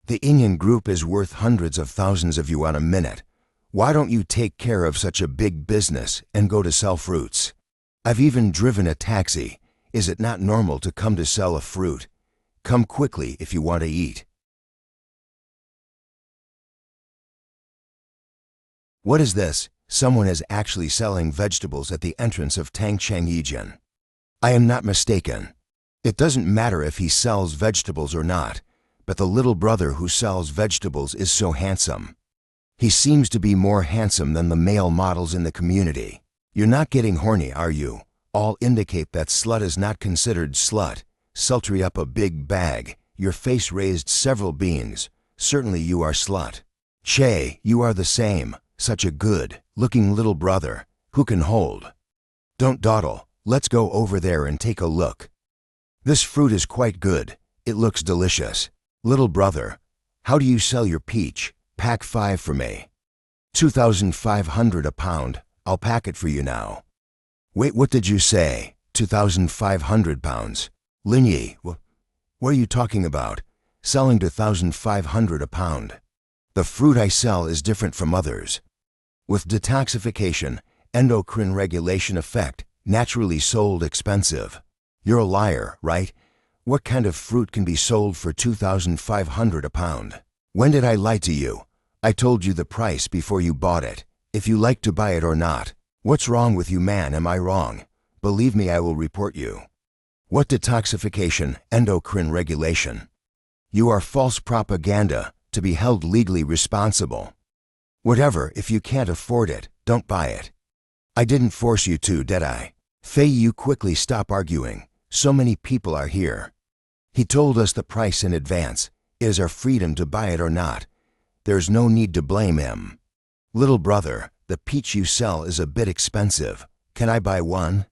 The Ingyan Group is worth hundreds of thousands of yuan a minute. Why don't you take care of such a big business and go to sell fruits? I've even driven a taxi. Is it not normal to come to sell a fruit? Come quickly if you want to eat. What is this? Someone is actually selling vegetables at the entrance of Tangcheng Yijian. I am not mistaken. It doesn't matter if he sells vegetables or not, but the little brother who sells vegetables is so handsome. He seems to be more handsome than the male models in the community. You're not getting horny, are you? All indicate that slut is not considered slut. Sultry up a big bag. Your face raised several beans. Certainly you are slut. Che, you are the same. Such a good-looking little brother. Who can hold? Don't dawdle. Let's go over there and take a look. This fruit is quite good. It looks delicious. Little brother, how do you sell your peach? Pack 5 for me. 2,500 a pound. I'll pack it for you now. Wait, what did you say? 2,500 pounds. Linyi, what are you talking about? Selling to 1,500 a pound. The fruit I sell is different from others. With detoxification, endocrine regulation effect, naturally sold expensive. You're a liar, right? What kind of fruit can be sold for 2,500 a pound? When did I lie to you? I told you the price before you bought it. If you like to buy it or not. What's wrong with you, man? Am I wrong? Believe me, I will report you. What detoxification, endocrine regulation? You are false propaganda, to be held legally responsible. Whatever, if you can't afford it, don't buy it. I didn't force you to, did I? Fei, you quickly stop arguing. So many people are here. He told us the price in advance. It is our freedom to buy it or not. There's no need to blame him. Little brother, the peach you sell is a bit expensive. Can I buy one?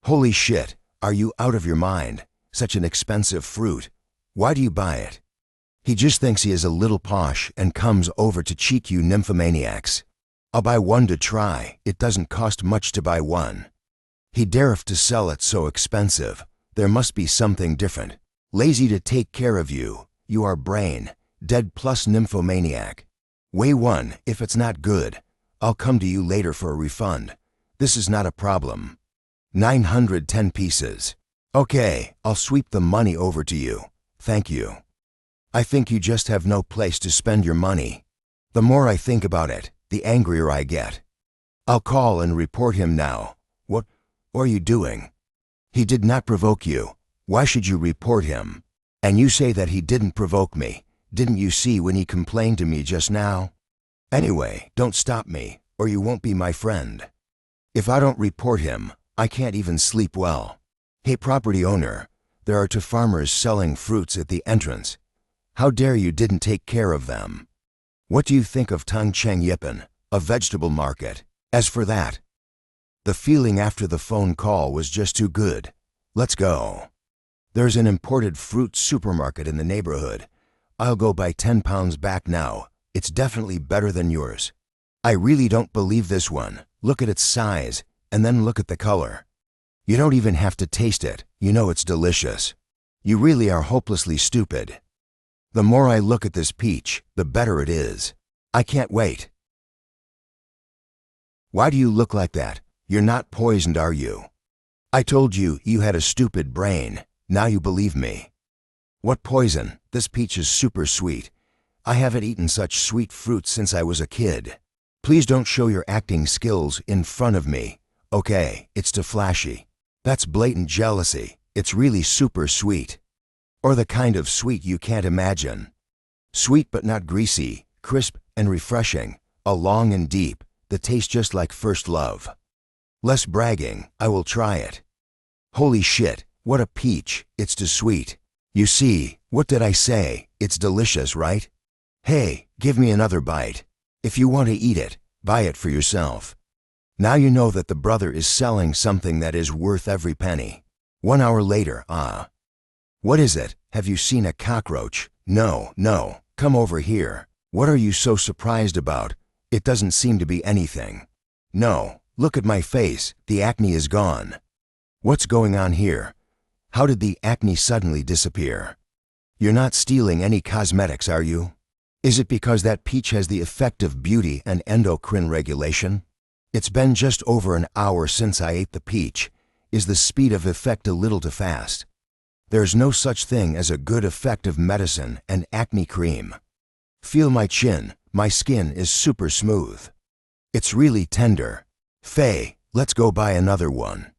Holy shit, are you out of your mind? Such an expensive fruit. Why do you buy it? He just thinks he is a little posh and comes over to cheek you nymphomaniacs. I'll buy one to try. It doesn't cost much to buy one. He dareth to sell it so expensive. There must be something different. Lazy to take care of you. You are brain, dead plus nymphomaniac. Way 1, if it's not good, I'll come to you later for a refund. This is not a problem. 910 pieces. Okay, I'll sweep the money over to you. Thank you. I think you just have no place to spend your money. The more I think about it, the angrier I get. I'll call and report him now. What are you doing? He did not provoke you. Why should you report him? And you say that he didn't provoke me. Didn't you see when he complained to me just now? Anyway, don't stop me, or you won't be my friend. If I don't report him, I can't even sleep well. Hey property owner, there are 2 farmers selling fruits at the entrance. How dare you didn't take care of them? What do you think of Tangcheng Yipan, a vegetable market? As for that, the feeling after the phone call was just too good. Let's go. There's an imported fruit supermarket in the neighborhood. I'll go buy 10 pounds back now. It's definitely better than yours. I really don't believe this one. Look at its size, and then look at the color. You don't even have to taste it. You know it's delicious. You really are hopelessly stupid. The more I look at this peach, the better it is. I can't wait. Why do you look like that? You're not poisoned, are you? I told you you had a stupid brain. Now you believe me. What poison? This peach is super sweet. I haven't eaten such sweet fruit since I was a kid. Please don't show your acting skills in front of me. Okay, it's too flashy. That's blatant jealousy. It's really super sweet. Or the kind of sweet you can't imagine. Sweet but not greasy, crisp and refreshing, long and deep, the taste just like first love. Less bragging, I will try it. Holy shit, what a peach, it's too sweet. You see, what did I say? It's delicious, right? Hey, give me another bite. If you want to eat it, buy it for yourself. Now you know that the brother is selling something that is worth every penny. 1 hour later, What is it? Have you seen a cockroach? No, come over here. What are you so surprised about? It doesn't seem to be anything. No, look at my face, the acne is gone. What's going on here? How did the acne suddenly disappear? You're not stealing any cosmetics, are you? Is it because that peach has the effect of beauty and endocrine regulation? It's been just over an hour since I ate the peach. Is the speed of effect a little too fast? There's no such thing as a good effect of medicine and acne cream. Feel my chin, my skin is super smooth. It's really tender. Faye, let's go buy another one.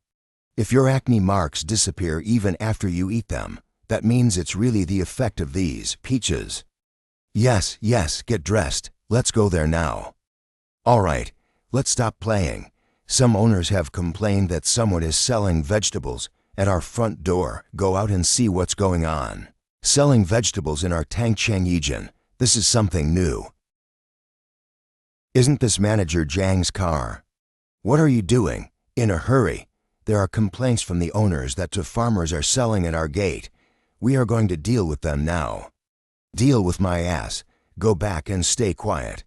If your acne marks disappear even after you eat them, that means it's really the effect of these peaches. Yes, get dressed. Let's go there now. All right, let's stop playing. Some owners have complained that someone is selling vegetables at our front door. Go out and see what's going on. Selling vegetables in our Tangcheng Yijian. This is something new. Isn't this Manager Zhang's car? What are you doing? In a hurry. There are complaints from the owners that 2 farmers are selling at our gate. We are going to deal with them now. Deal with my ass. Go back and stay quiet.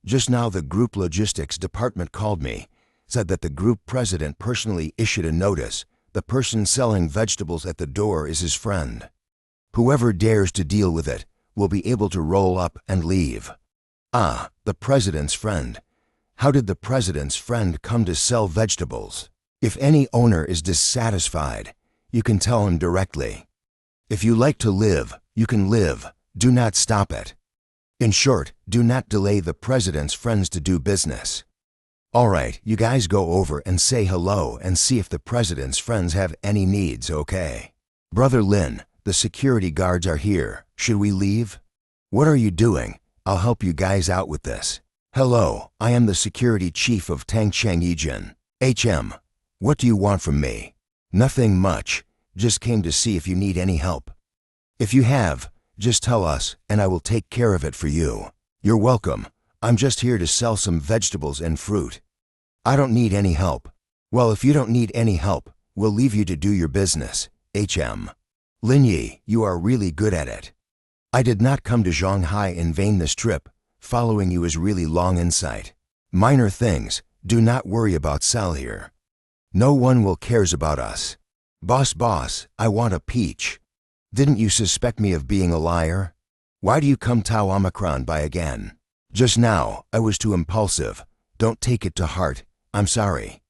Just now the group logistics department called me, said that the group president personally issued a notice. The person selling vegetables at the door is his friend. Whoever dares to deal with it will be able to roll up and leave. The president's friend. How did the president's friend come to sell vegetables? If any owner is dissatisfied, you can tell him directly. If you like to live, you can live. Do not stop it. In short, do not delay the president's friends to do business. All right, you guys go over and say hello and see if the president's friends have any needs, okay? Brother Lin, the security guards are here. Should we leave? What are you doing? I'll help you guys out with this. Hello, I am the security chief of Tangcheng Yijian. HM, what do you want from me? Nothing much. Just came to see if you need any help. If you have, just tell us and I will take care of it for you. You're welcome. I'm just here to sell some vegetables and fruit. I don't need any help. Well, if you don't need any help, we'll leave you to do your business. HM. Lin Yi, you are really good at it. I did not come to Shanghai in vain this trip. Following you is really long insight. Minor things, do not worry about Sal here. No one will cares about us. Boss, I want a peach. Didn't you suspect me of being a liar? Why do you come Tau Omicron by again? Just now, I was too impulsive. Don't take it to heart. I'm sorry.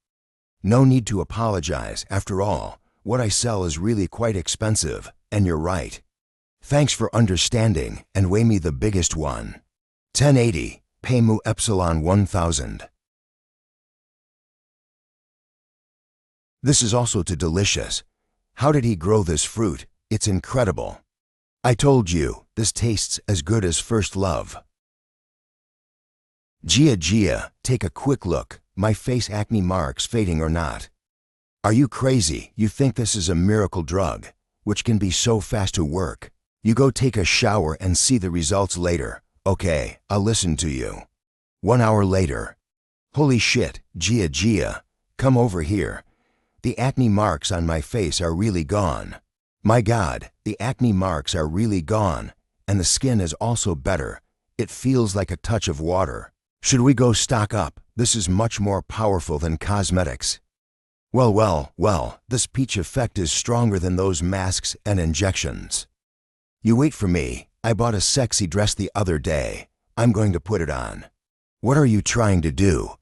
No need to apologize. After all, what I sell is really quite expensive, and you're right. Thanks for understanding, and weigh me the biggest one. 1080, pay mu epsilon 1000. This is also too delicious. How did he grow this fruit? It's incredible. I told you, this tastes as good as first love. Gia, take a quick look. My face acne marks fading or not. Are you crazy? You think this is a miracle drug, which can be so fast to work? You go take a shower and see the results later. Okay, I'll listen to you. 1 hour later. Holy shit, Gia, come over here. The acne marks on my face are really gone. My God, the acne marks are really gone, and the skin is also better. It feels like a touch of water. Should we go stock up? This is much more powerful than cosmetics. Well, this peach effect is stronger than those masks and injections. You wait for me. I bought a sexy dress the other day. I'm going to put it on. What are you trying to do?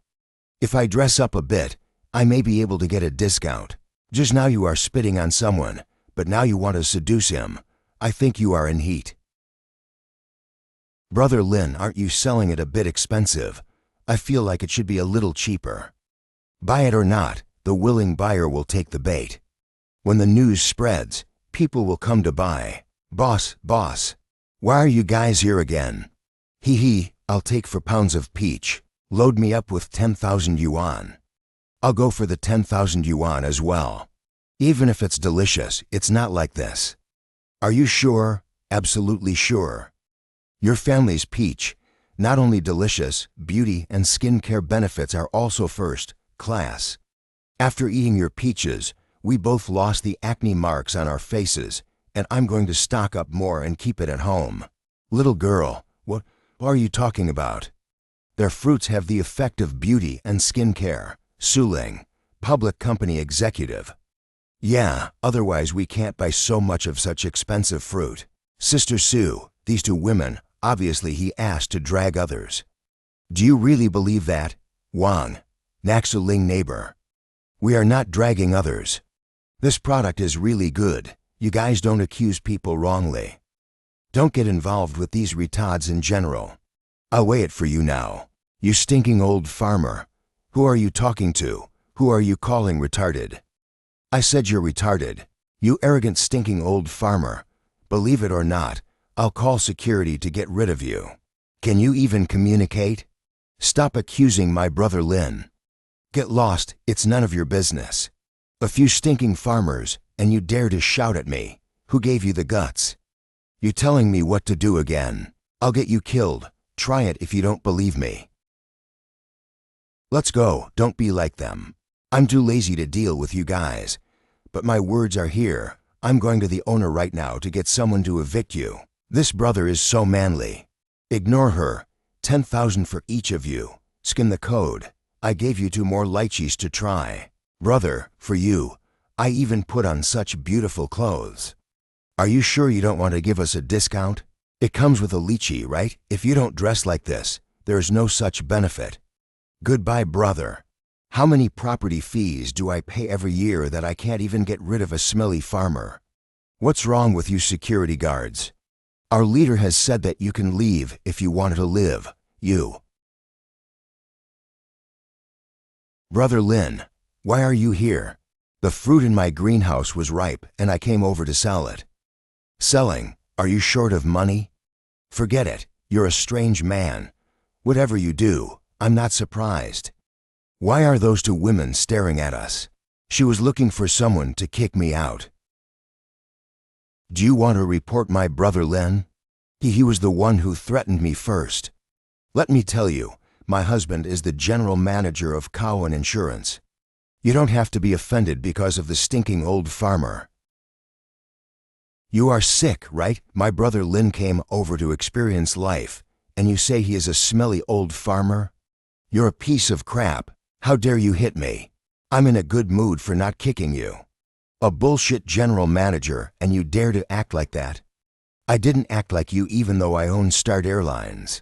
If I dress up a bit, I may be able to get a discount. Just now you are spitting on someone, but now you want to seduce him. I think you are in heat. Brother Lin, aren't you selling it a bit expensive? I feel like it should be a little cheaper. Buy it or not, the willing buyer will take the bait. When the news spreads, people will come to buy. Boss, why are you guys here again? I'll take for pounds of peach. Load me up with 10,000 yuan. I'll go for the 10,000 yuan as well. Even if it's delicious, it's not like this. Are you sure? Absolutely sure. Your family's peach, not only delicious, beauty and skincare benefits are also first class. After eating your peaches, we both lost the acne marks on our faces, and I'm going to stock up more and keep it at home. Little girl, what are you talking about? Their fruits have the effect of beauty and skincare. Suling, public company executive. Yeah, otherwise we can't buy so much of such expensive fruit. Sister Sue, these two women, obviously he asked to drag others. Do you really believe that? Wang, Naxuling neighbor. We are not dragging others. This product is really good. You guys don't accuse people wrongly. Don't get involved with these retards in general. I'll weigh it for you now. You stinking old farmer. Who are you talking to? Who are you calling retarded? I said you're retarded. You arrogant stinking old farmer. Believe it or not, I'll call security to get rid of you. Can you even communicate? Stop accusing my brother Lin. Get lost, it's none of your business. A few stinking farmers, and you dare to shout at me. Who gave you the guts? You telling me what to do again? I'll get you killed. Try it if you don't believe me. Let's go, don't be like them. I'm too lazy to deal with you guys. But my words are here. I'm going to the owner right now to get someone to evict you. This brother is so manly. Ignore her. 10,000 for each of you. Skin the code. I gave you 2 more lychees to try. Brother, for you, I even put on such beautiful clothes. Are you sure you don't want to give us a discount? It comes with a lychee, right? If you don't dress like this, there's no such benefit. Goodbye, brother. How many property fees do I pay every year that I can't even get rid of a smelly farmer? What's wrong with you security guards? Our leader has said that you can leave if you want to live. You. Brother Lin, why are you here? The fruit in my greenhouse was ripe and I came over to sell it. Selling? Are you short of money? Forget it. You're a strange man. Whatever you do, I'm not surprised. Why are those 2 women staring at us? She was looking for someone to kick me out. Do you want to report my brother Lin? He was the one who threatened me first. Let me tell you, my husband is the general manager of Cowan Insurance. You don't have to be offended because of the stinking old farmer. You are sick, right? My brother Lin came over to experience life, and you say he is a smelly old farmer? You're a piece of crap. How dare you hit me? I'm in a good mood for not kicking you. A bullshit general manager, and you dare to act like that? I didn't act like you even though I own Start Airlines.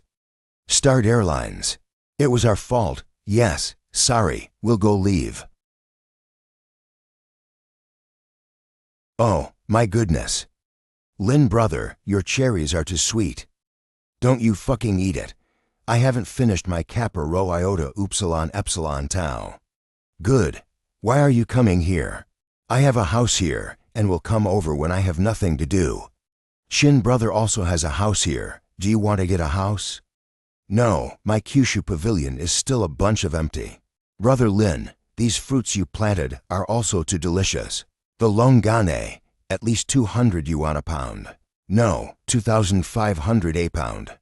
Start Airlines. It was our fault. Yes, sorry, we'll go leave. Oh, my goodness. Lin brother, your cherries are too sweet. Don't you fucking eat it. I haven't finished my Kappa Rho Iota Upsilon Epsilon Tau. Good. Why are you coming here? I have a house here, and will come over when I have nothing to do. Shin brother also has a house here. Do you want to get a house? No, my Kyushu pavilion is still a bunch of empty. Brother Lin, these fruits you planted are also too delicious. The longane, at least 200 yuan a pound. No, 2,500 a pound.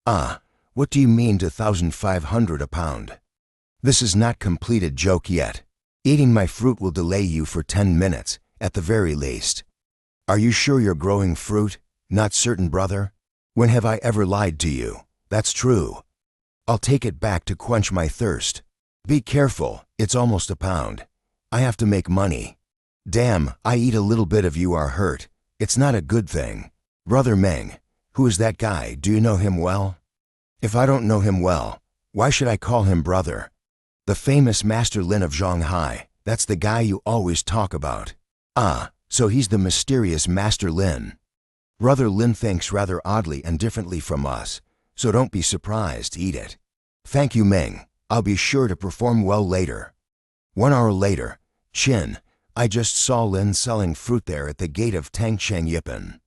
Ah, what do you mean 2,500 a pound? This is not completed joke yet. Eating my fruit will delay you for 10 minutes, at the very least. Are you sure you're growing fruit? Not certain, brother. When have I ever lied to you? That's true. I'll take it back to quench my thirst. Be careful, it's almost a pound. I have to make money. Damn, I eat a little bit of you are hurt. It's not a good thing. Brother Meng, who is that guy? Do you know him well? If I don't know him well, why should I call him brother? The famous Master Lin of Shanghai, that's the guy you always talk about. Ah, so he's the mysterious Master Lin. Brother Lin thinks rather oddly and differently from us, so don't be surprised, eat it. Thank you, Meng. I'll be sure to perform well later. 1 hour later, Chin, I just saw Lin selling fruit there at the gate of Tangcheng Yipan.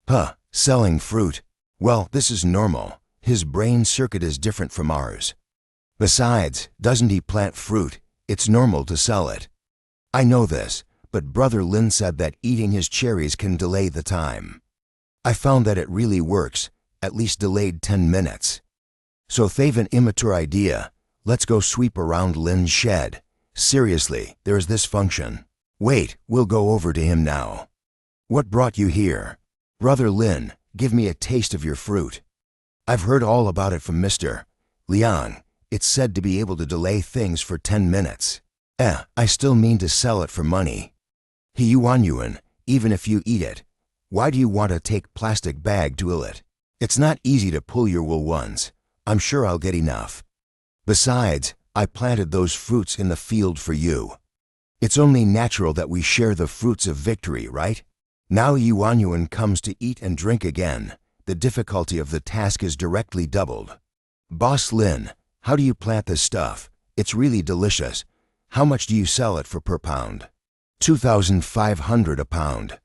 Huh, selling fruit? Well, this is normal. His brain circuit is different from ours. Besides, doesn't he plant fruit? It's normal to sell it. I know this, but Brother Lin said that eating his cherries can delay the time. I found that it really works, at least delayed 10 minutes. So they've an immature idea. Let's go sweep around Lin's shed. Seriously, there's this function. Wait, we'll go over to him now. What brought you here? Brother Lin, give me a taste of your fruit. I've heard all about it from Mr. Liang. It's said to be able to delay things for 10 minutes. I still mean to sell it for money. He yuan, even if you eat it. Why do you want to take plastic bag to ill it? It's not easy to pull your wool once. I'm sure I'll get enough. Besides, I planted those fruits in the field for you. It's only natural that we share the fruits of victory, right? Now Yuan comes to eat and drink again. The difficulty of the task is directly doubled. Boss Lin, how do you plant this stuff? It's really delicious. How much do you sell it for per pound? 2,500 a pound.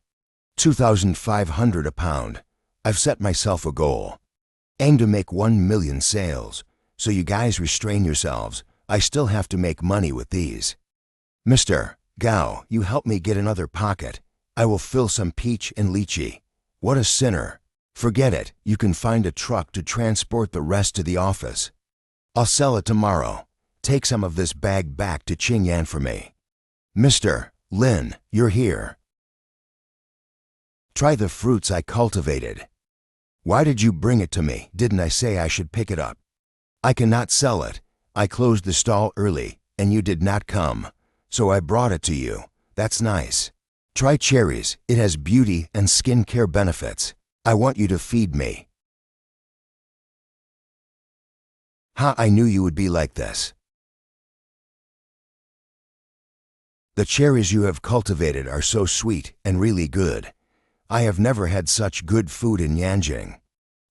2,500 a pound. I've set myself a goal. Aim to make 1 million sales. So you guys restrain yourselves. I still have to make money with these. Mr. Gao, you help me get another pocket. I will fill some peach and lychee. What a sinner. Forget it. You can find a truck to transport the rest to the office. I'll sell it tomorrow. Take some of this bag back to Qingyan for me. Mr. Lin, you're here. Try the fruits I cultivated. Why did you bring it to me? Didn't I say I should pick it up? I cannot sell it. I closed the stall early, and you did not come. So I brought it to you. That's nice. Try cherries. It has beauty and skincare benefits. I want you to feed me. Ha, I knew you would be like this. The cherries you have cultivated are so sweet and really good. I have never had such good food in Yanjing.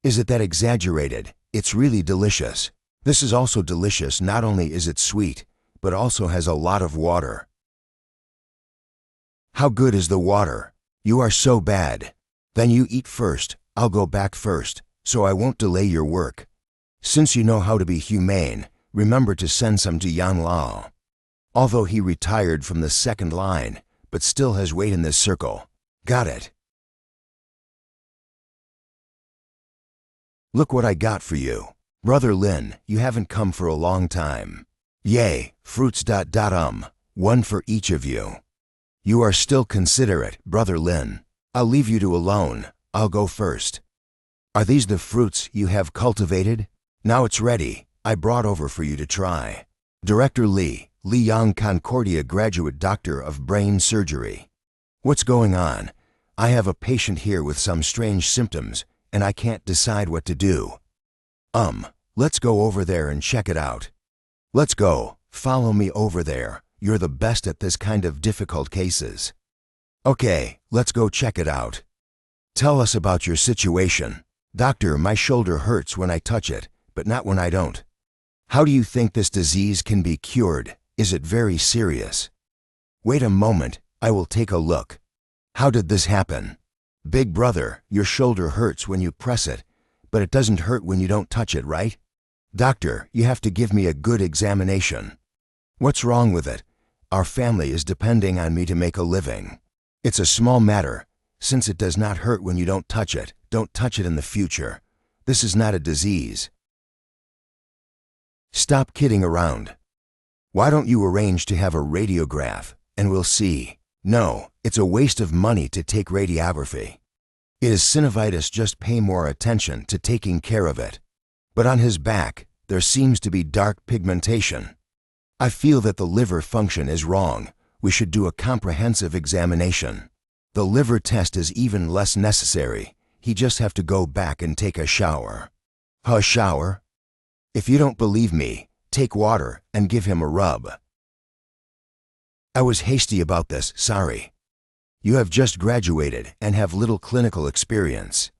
Is it that exaggerated? It's really delicious. This is also delicious. Not only is it sweet, but also has a lot of water. How good is the water? You are so bad. Then you eat first. I'll go back first, so I won't delay your work. Since you know how to be humane, remember to send some to Yan Lao. Although he retired from the second line, but still has weight in this circle. Got it. Look what I got for you. Brother Lin, you haven't come for a long time. Yay, fruits. One for each of you. You are still considerate, Brother Lin. I'll leave you two alone. I'll go first. Are these the fruits you have cultivated? Now it's ready. I brought over for you to try. Director Li Yang Concordia, graduate doctor of brain surgery. What's going on? I have a patient here with some strange symptoms, and I can't decide what to do. Let's go over there and check it out. Let's go. Follow me over there. You're the best at this kind of difficult cases. Okay, let's go check it out. Tell us about your situation. Doctor, my shoulder hurts when I touch it, but not when I don't. How do you think this disease can be cured? Is it very serious? Wait a moment, I will take a look. How did this happen? Big brother, your shoulder hurts when you press it, but it doesn't hurt when you don't touch it, right? Doctor, you have to give me a good examination. What's wrong with it? Our family is depending on me to make a living. It's a small matter. Since it does not hurt when you don't touch it in the future. This is not a disease. Stop kidding around. Why don't you arrange to have a radiograph, and we'll see. No, it's a waste of money to take radiography. It is synovitis, just pay more attention to taking care of it. But on his back, there seems to be dark pigmentation. I feel that the liver function is wrong. We should do a comprehensive examination. The liver test is even less necessary. He just have to go back and take a shower. A shower? If you don't believe me, take water and give him a rub. I was hasty about this, sorry. You have just graduated and have little clinical experience.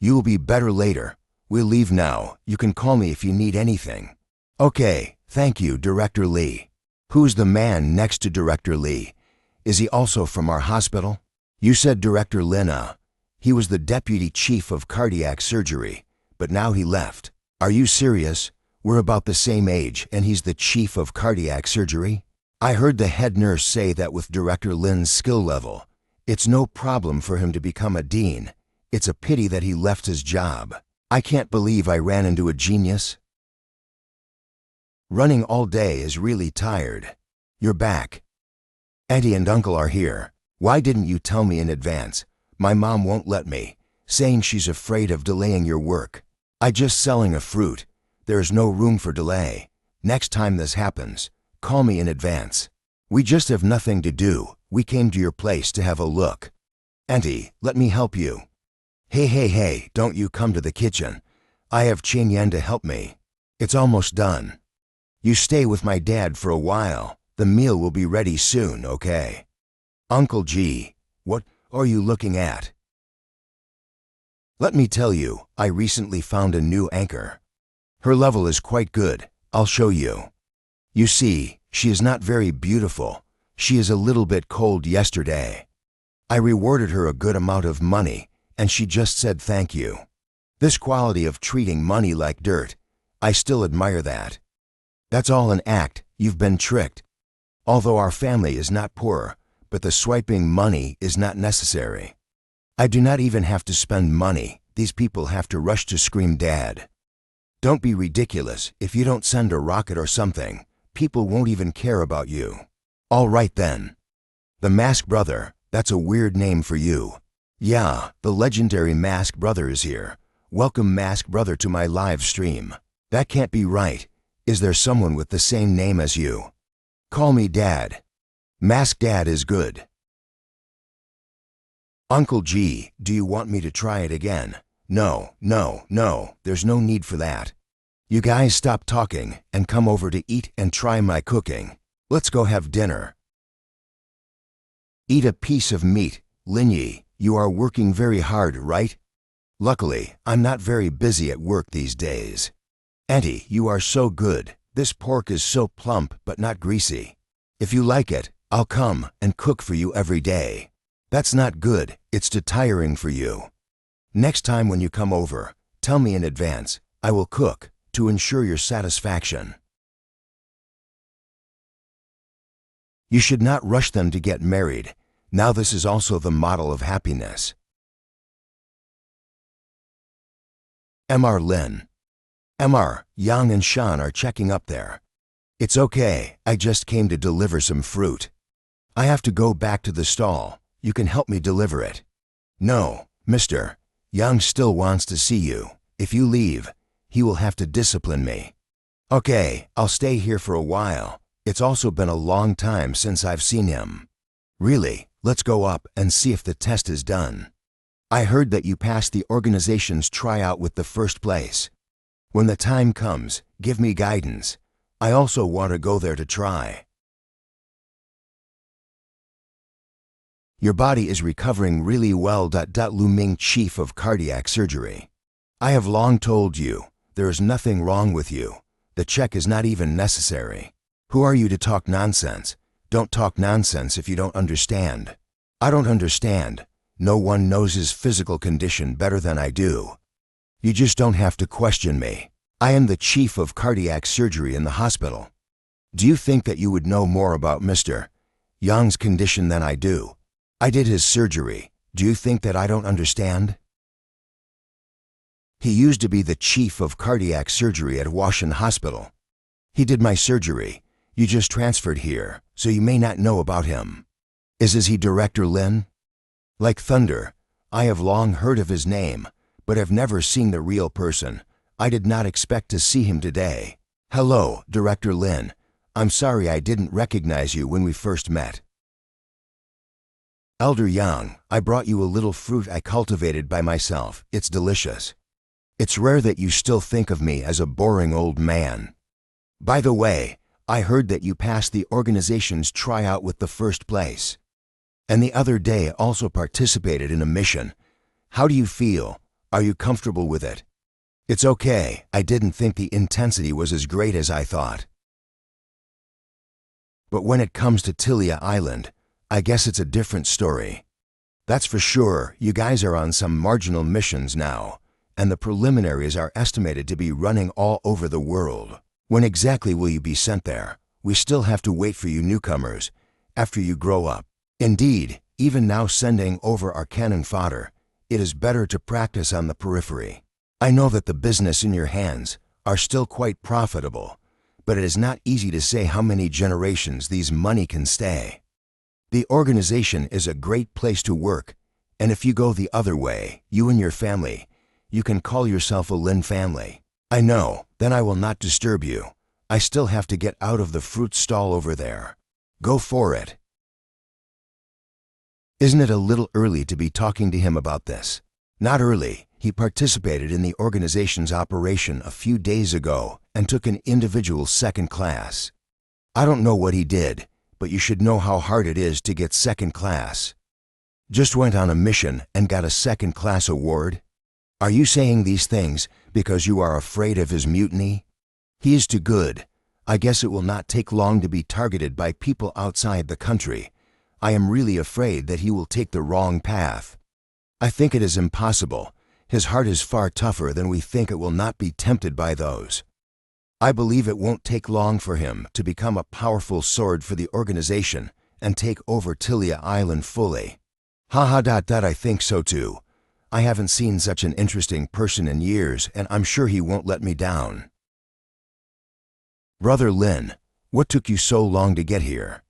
You will be better later. We'll leave now. You can call me if you need anything. Okay, thank you, Director Lee. Who's the man next to Director Lee? Is he also from our hospital? You said Director Lina. He was the deputy chief of cardiac surgery, but now he left. Are you serious? We're about the same age and he's the chief of cardiac surgery? I heard the head nurse say that with Director Lin's skill level, it's no problem for him to become a dean. It's a pity that he left his job. I can't believe I ran into a genius. Running all day is really tired. You're back. Auntie and Uncle are here. Why didn't you tell me in advance? My mom won't let me, saying she's afraid of delaying your work. I just selling a fruit. There's no room for delay. Next time this happens, call me in advance. We just have nothing to do. We came to your place to have a look. Auntie, let me help you. Hey, don't you come to the kitchen. I have Chen Yan to help me. It's almost done. You stay with my dad for a while. The meal will be ready soon, okay? Uncle G, what are you looking at? Let me tell you, I recently found a new anchor. Her level is quite good. I'll show you. You see, she is not very beautiful. She is a little bit cold yesterday. I rewarded her a good amount of money, and she just said thank you. This quality of treating money like dirt, I still admire that. That's all an act. You've been tricked. Although our family is not poor, but the swiping money is not necessary. I do not even have to spend money. These people have to rush to scream dad. Don't be ridiculous. If you don't send a rocket or something, people won't even care about you. All right then. The Mask Brother, that's a weird name for you. Yeah, the legendary Mask Brother is here. Welcome Mask Brother to my live stream. That can't be right. Is there someone with the same name as you? Call me Dad. Mask Dad is good. Uncle G, do you want me to try it again? No, there's no need for that. You guys stop talking and come over to eat and try my cooking. Let's go have dinner. Eat a piece of meat. Linyi, you are working very hard, right? Luckily, I'm not very busy at work these days. Auntie, you are so good. This pork is so plump but not greasy. If you like it, I'll come and cook for you every day. That's not good. It's too tiring for you. Next time when you come over, tell me in advance. I will cook to ensure your satisfaction. You should not rush them to get married. Now this is also the model of happiness. Mr. Lin. Mr. Yang and Shan are checking up there. It's okay, I just came to deliver some fruit. I have to go back to the stall. You can help me deliver it. No, Mr. Yang still wants to see you. If you leave, he will have to discipline me. Okay, I'll stay here for a while. It's also been a long time since I've seen him. Really, Let's go up and see if the test is done. I heard that you passed the organization's tryout with the first place. When the time comes, give me guidance. I also want to go there to try. Your body is recovering really well. Lu Ming, Chief of Cardiac Surgery. I have long told you, there is nothing wrong with you. The check is not even necessary. Who are you to talk nonsense? Don't talk nonsense if you don't understand. I don't understand. No one knows his physical condition better than I do. You just don't have to question me. I am the Chief of Cardiac Surgery in the hospital. Do you think that you would know more about Mr. Yang's condition than I do? I did his surgery. Do you think that I don't understand? He used to be the Chief of Cardiac Surgery at Washin Hospital. He did my surgery. You just transferred here, so you may not know about him. Is he Director Lin? Like thunder, I have long heard of his name, but have never seen the real person. I did not expect to see him today. Hello, Director Lin. I'm sorry I didn't recognize you when we first met. Elder Yang, I brought you a little fruit I cultivated by myself. It's delicious. It's rare that you still think of me as a boring old man. By the way, I heard that you passed the organization's tryout with the first place. And the other day also participated in a mission. How do you feel? Are you comfortable with it? It's okay. I didn't think the intensity was as great as I thought. But when it comes to Tilia Island, I guess it's a different story. That's for sure. You guys are on some marginal missions now, and the preliminaries are estimated to be running all over the world. When exactly will you be sent there? We still have to wait for you newcomers, after you grow up. Indeed, even now sending over our cannon fodder, it is better to practice on the periphery. I know that the business in your hands are still quite profitable, but it is not easy to say how many generations these money can stay. The organization is a great place to work, and if you go the other way, you and your family, you can call yourself a Lin family. I know, then I will not disturb you. I still have to get out of the fruit stall over there. Go for it. Isn't it a little early to be talking to him about this? Not early. He participated in the organization's operation a few days ago and took an individual second class. I don't know what he did, but you should know how hard it is to get second class. Just went on a mission and got a second class award? Are you saying these things because you are afraid of his mutiny? He is too good. I guess it will not take long to be targeted by people outside the country. I am really afraid that he will take the wrong path. I think it is impossible. His heart is far tougher than we think. It will not be tempted by those. I believe it won't take long for him to become a powerful sword for the organization and take over Tilia Island fully. I think so too. I haven't seen such an interesting person in years, and I'm sure he won't let me down. Brother Lin, what took you so long to get here?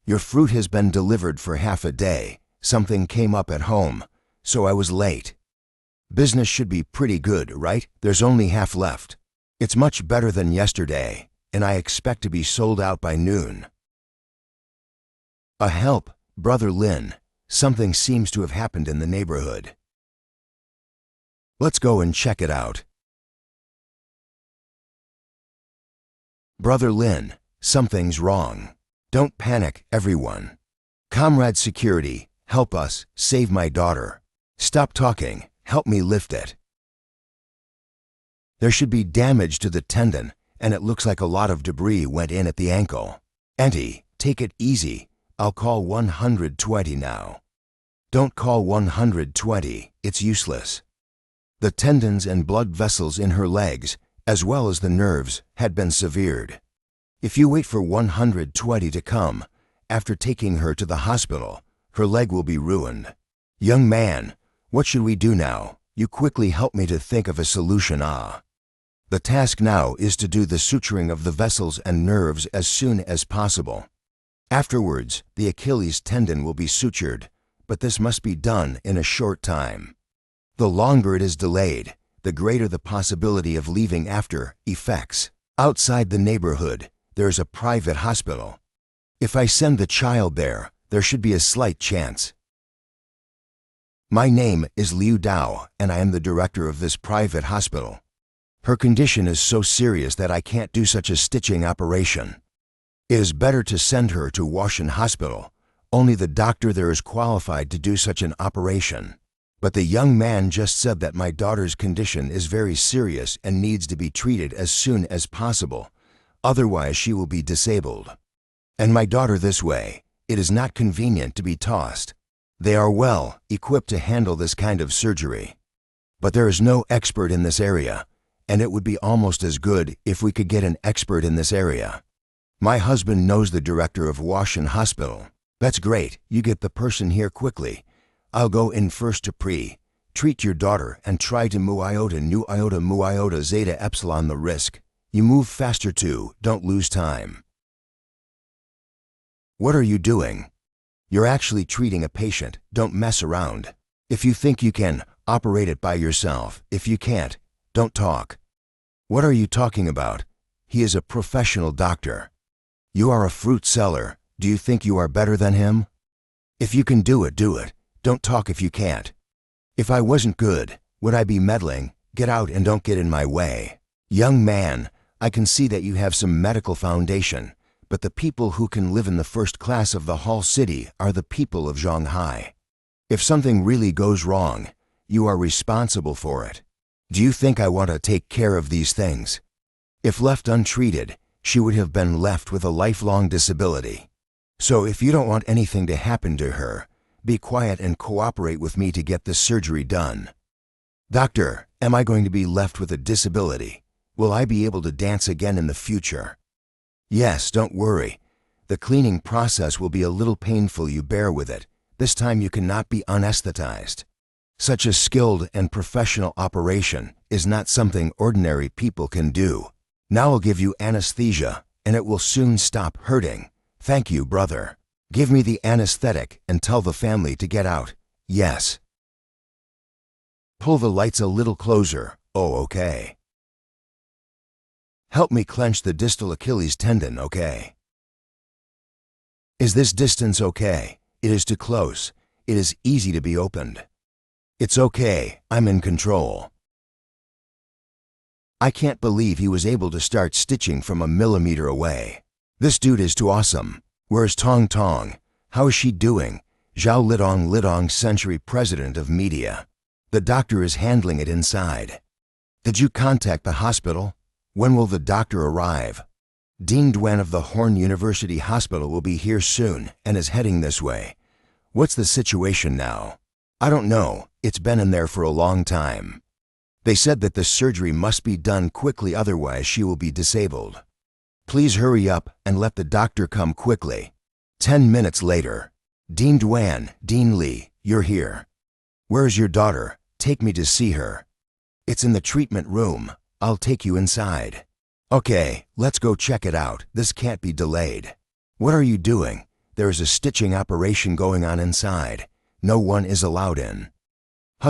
Your fruit has been delivered for half a day. Something came up at home, so I was late. Business should be pretty good, right? There's only half left. It's much better than yesterday, and I expect to be sold out by noon. A help, Brother Lin. Something seems to have happened in the neighborhood. Let's go and check it out. Brother Lin, something's wrong. Don't panic, everyone. Comrade Security, help us, save my daughter. Stop talking, help me lift it. There should be damage to the tendon, and it looks like a lot of debris went in at the ankle. Auntie, take it easy. I'll call 120 now. Don't call 120, it's useless. The tendons and blood vessels in her legs, as well as the nerves, had been severed. If you wait for 120 to come, after taking her to the hospital, her leg will be ruined. Young man, what should we do now? You quickly help me to think of a solution. The task now is to do the suturing of the vessels and nerves as soon as possible. Afterwards, the Achilles tendon will be sutured, but this must be done in a short time. The longer it is delayed, the greater the possibility of leaving after effects. Outside the neighborhood, there is a private hospital. If I send the child there, There should be a slight chance. My name is Liu Dao, and I am the director of this private hospital. Her condition is so serious that I can't do such a stitching operation. It is better to send her to Washin Hospital. Only the doctor there is qualified to do such an operation. But the young man just said that my daughter's condition is very serious and needs to be treated as soon as possible. Otherwise, she will be disabled. And my daughter this way, it is not convenient to be tossed. They are well equipped to handle this kind of surgery. But there is no expert in this area, and it would be almost as good if we could get an expert in this area. My husband knows the director of Washin Hospital. That's great, you get the person here quickly. I'll go in first to treat your daughter and try to mu iota nu iota mu iota zeta epsilon the risk. You move faster too, don't lose time. What are you doing? You're actually treating a patient, don't mess around. If you think you can, operate it by yourself. If you can't, don't talk. What are you talking about? He is a professional doctor. You are a fruit seller. Do you think you are better than him? If you can do it, do it. Don't talk if you can't. If I wasn't good, would I be meddling? Get out and don't get in my way. Young man, I can see that you have some medical foundation, but the people who can live in the first class of the whole city are the people of Shanghai. If something really goes wrong, you are responsible for it. Do you think I want to take care of these things? If left untreated, she would have been left with a lifelong disability. So if you don't want anything to happen to her, be quiet and cooperate with me to get this surgery done. Doctor, am I going to be left with a disability? Will I be able to dance again in the future? Yes, don't worry. The cleaning process will be a little painful, you bear with it. This time you cannot be anesthetized. Such a skilled and professional operation is not something ordinary people can do. Now I'll give you anesthesia, and it will soon stop hurting. Thank you, brother. Give me the anesthetic and tell the family to get out. Yes. Pull the lights a little closer. Oh, okay. Help me clench the distal Achilles tendon, okay? Is this distance okay? It is too close. It is easy to be opened. It's okay, I'm in control. I can't believe he was able to start stitching from a millimeter away. This dude is too awesome. Where's Tong Tong? How is she doing? Zhao Lidong, Century President of Media. The doctor is handling it inside. Did you contact the hospital? When will the doctor arrive? Dean Duan of the Horn University Hospital will be here soon and is heading this way. What's the situation now? I don't know. It's been in there for a long time. They said that the surgery must be done quickly, otherwise she will be disabled. Please hurry up and let the doctor come quickly. 10 minutes later. Dean Duan, Dean Li, you're here. Where is your daughter? Take me to see her. It's in the treatment room. I'll take you inside. Okay, let's go check it out. This can't be delayed. What are you doing? There is a stitching operation going on inside. No one is allowed in.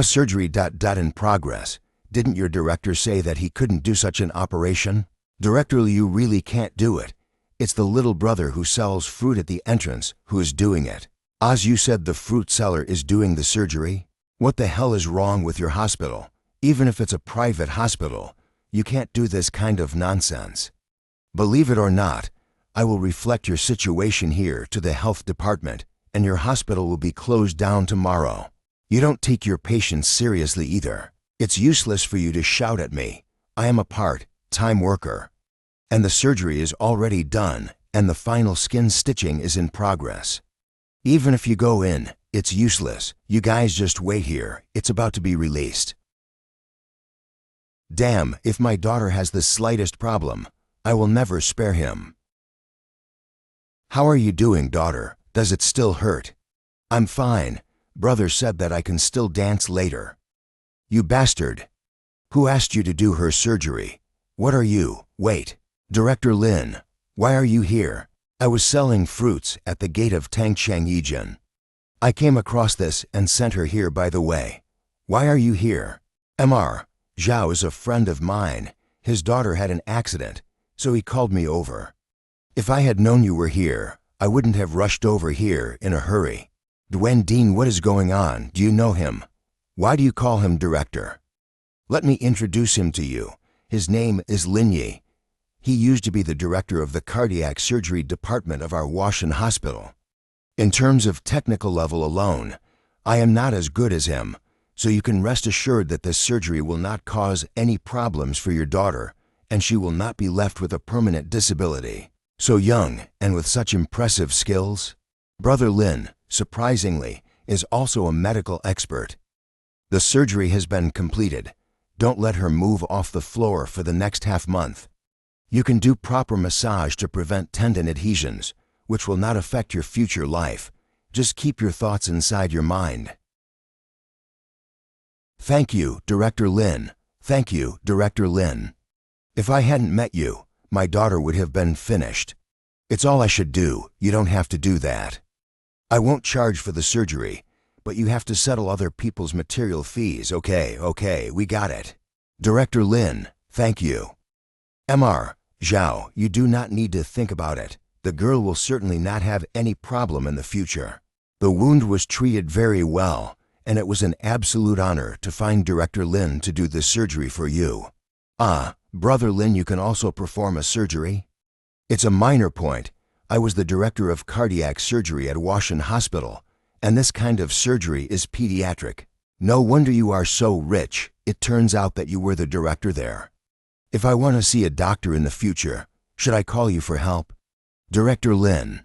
Surgery in progress. Didn't your director say that he couldn't do such an operation? Director, you really can't do it. It's the little brother who sells fruit at the entrance who is doing it. As you said, the fruit seller is doing the surgery? What the hell is wrong with your hospital? Even if it's a private hospital, you can't do this kind of nonsense. Believe it or not, I will reflect your situation here to the health department, and your hospital will be closed down tomorrow. You don't take your patients seriously either. It's useless for you to shout at me. I am a part-time worker. And the surgery is already done, and the final skin stitching is in progress. Even if you go in, it's useless. You guys just wait here. It's about to be released. Damn, if my daughter has the slightest problem, I will never spare him. How are you doing, daughter? Does it still hurt? I'm fine. Brother said that I can still dance later. You bastard. Who asked you to do her surgery? What are you? Wait. Director Lin, why are you here? I was selling fruits at the gate of Tangchang Yijin. I came across this and sent her here, by the way. Why are you here? Mr. Zhao is a friend of mine. His daughter had an accident, so he called me over. If I had known you were here, I wouldn't have rushed over here in a hurry. Dwayne Dean, what is going on? Do you know him? Why do you call him director? Let me introduce him to you. His name is Lin Yi. He used to be the director of the cardiac surgery department of our Washin hospital. In terms of technical level alone, I am not as good as him, so you can rest assured that this surgery will not cause any problems for your daughter, and she will not be left with a permanent disability. So young and with such impressive skills. Brother Lin, surprisingly, is also a medical expert. The surgery has been completed. Don't let her move off the floor for the next half month. You can do proper massage to prevent tendon adhesions, which will not affect your future life. Just keep your thoughts inside your mind. Thank you, Director Lin. Thank you, Director Lin. If I hadn't met you, my daughter would have been finished. It's all I should do. You don't have to do that. I won't charge for the surgery, but you have to settle other people's material fees. Okay, we got it. Director Lin, thank you. Mr. Zhao, you do not need to think about it. The girl will certainly not have any problem in the future. The wound was treated very well, and it was an absolute honor to find Director Lin to do this surgery for you. Brother Lin, you can also perform a surgery? It's a minor point. I was the director of cardiac surgery at Washin Hospital, and this kind of surgery is pediatric. No wonder you are so rich. It turns out that you were the director there. If I want to see a doctor in the future, should I call you for help? Director Lin,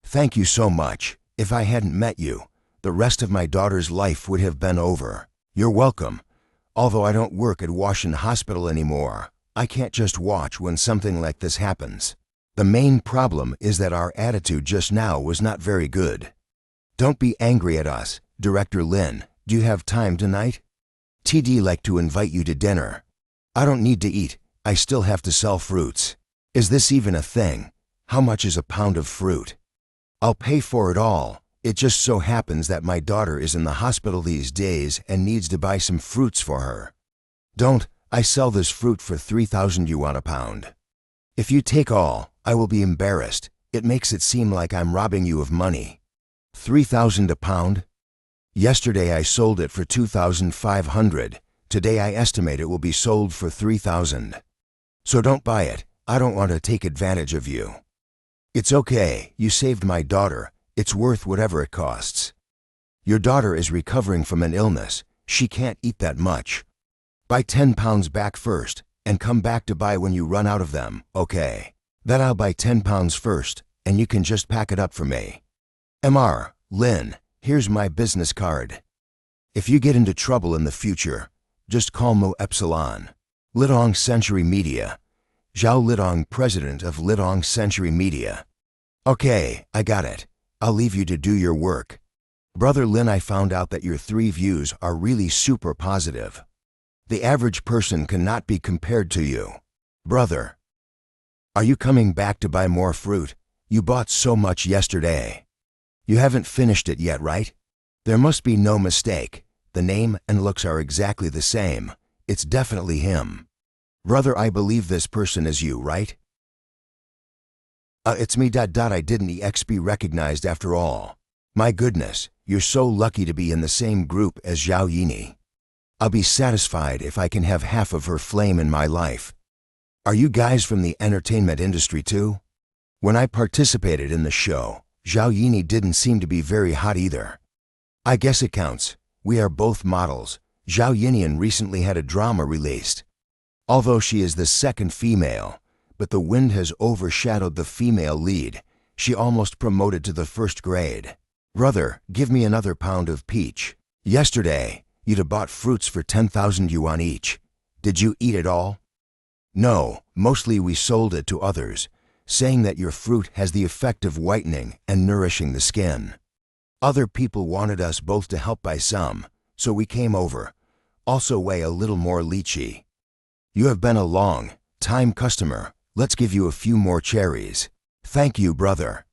thank you so much. If I hadn't met you, the rest of my daughter's life would have been over. You're welcome. Although I don't work at Washin Hospital anymore, I can't just watch when something like this happens. The main problem is that our attitude just now was not very good. Don't be angry at us, Director Lin. Do you have time tonight? TD like to invite you to dinner. I don't need to eat. I still have to sell fruits. Is this even a thing? How much is a pound of fruit? I'll pay for it all. It just so happens that my daughter is in the hospital these days and needs to buy some fruits for her. Don't. I sell this fruit for 3,000 yuan a pound. If you take all, I will be embarrassed. It makes it seem like I'm robbing you of money. 3,000 a pound? Yesterday I sold it for 2,500. Today I estimate it will be sold for 3,000. So don't buy it. I don't want to take advantage of you. It's okay. You saved my daughter. It's worth whatever it costs. Your daughter is recovering from an illness. She can't eat that much. Buy 10 pounds back first, and come back to buy when you run out of them, okay? Then I'll buy 10 pounds first, and you can just pack it up for me. Mr. Lin, here's my business card. If you get into trouble in the future, just call Mo Epsilon. Lidong Century Media. Zhao Lidong, president of Lidong Century Media. Okay, I got it. I'll leave you to do your work. Brother Lin, I found out that your 3 views are really super positive. The average person cannot be compared to you. Brother, are you coming back to buy more fruit? You bought so much yesterday. You haven't finished it yet, right? There must be no mistake. The name and looks are exactly the same. It's definitely him. Brother, I believe this person is you, right? It's me. I didn't be recognized after all. My goodness, you're so lucky to be in the same group as Zhao Yini. I'll be satisfied if I can have half of her flame in my life. Are you guys from the entertainment industry too? When I participated in the show, Zhao Yini didn't seem to be very hot either. I guess it counts. We are both models. Zhao Yinian recently had a drama released. Although she is the second female, but the wind has overshadowed the female lead. She almost promoted to the first grade. Brother, give me another pound of peach. Yesterday, you'd have bought fruits for 10,000 yuan each. Did you eat it all? No, mostly we sold it to others, saying that your fruit has the effect of whitening and nourishing the skin. Other people wanted us both to help buy some, so we came over. Also weigh a little more lychee. You have been a long-time customer. Let's give you a few more cherries. Thank you, brother.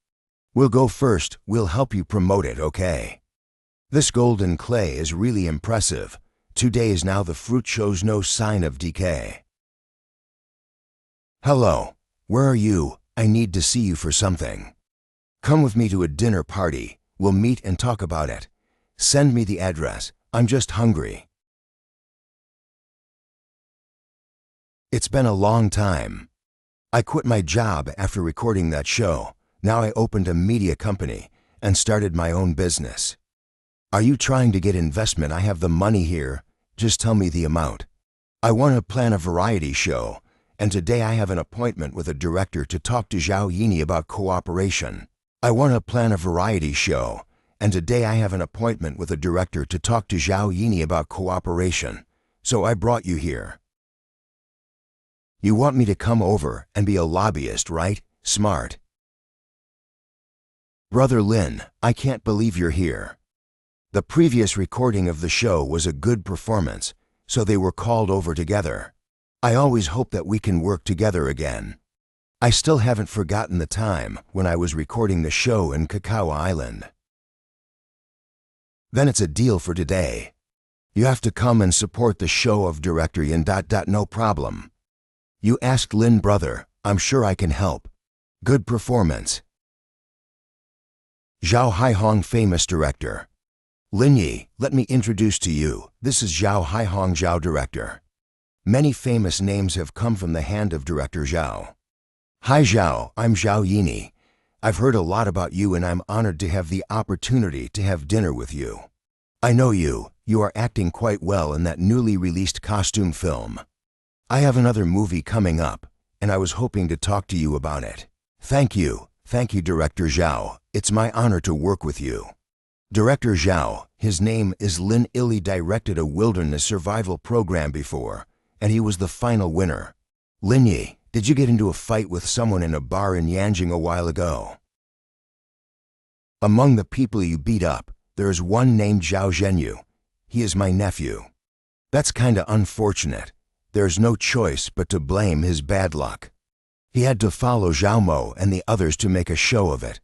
We'll go first. We'll help you promote it, okay? This golden clay is really impressive. 2 days now the fruit shows no sign of decay. Hello. Where are you? I need to see you for something. Come with me to a dinner party. We'll meet and talk about it. Send me the address. I'm just hungry. It's been a long time. I quit my job after recording that show. Now I opened a media company and started my own business. Are you trying to get investment? I have the money here. Just tell me the amount. I want to plan a variety show, and today I have an appointment with a director to talk to Zhao Yini about cooperation. I want to plan a variety show, and today I have an appointment with a director to talk to Zhao Yini about cooperation. So I brought you here. You want me to come over and be a lobbyist, right? Smart. Brother Lin, I can't believe you're here. The previous recording of the show was a good performance, so they were called over together. I always hope that we can work together again. I still haven't forgotten the time when I was recording the show in Cacao Island. Then it's a deal for today. You have to come and support the show of Director Yin. No problem. You asked Lin, brother. I'm sure I can help. Good performance. Zhao Haihong, famous director. Lin Yi, let me introduce to you. This is Zhao Haihong, Zhao director. Many famous names have come from the hand of Director Zhao. Hi Zhao, I'm Zhao Yini. I've heard a lot about you and I'm honored to have the opportunity to have dinner with you. I know you are acting quite well in that newly released costume film. I have another movie coming up, and I was hoping to talk to you about it. Thank you Director Zhao. It's my honor to work with you. Director Zhao, his name is Lin Ili, directed a wilderness survival program before, and he was the final winner. Lin Yi, did you get into a fight with someone in a bar in Yanjing a while ago? Among the people you beat up, there is one named Zhao Zhenyu. He is my nephew. That's kinda unfortunate. There's no choice but to blame his bad luck. He had to follow Zhao Mo and the others to make a show of it.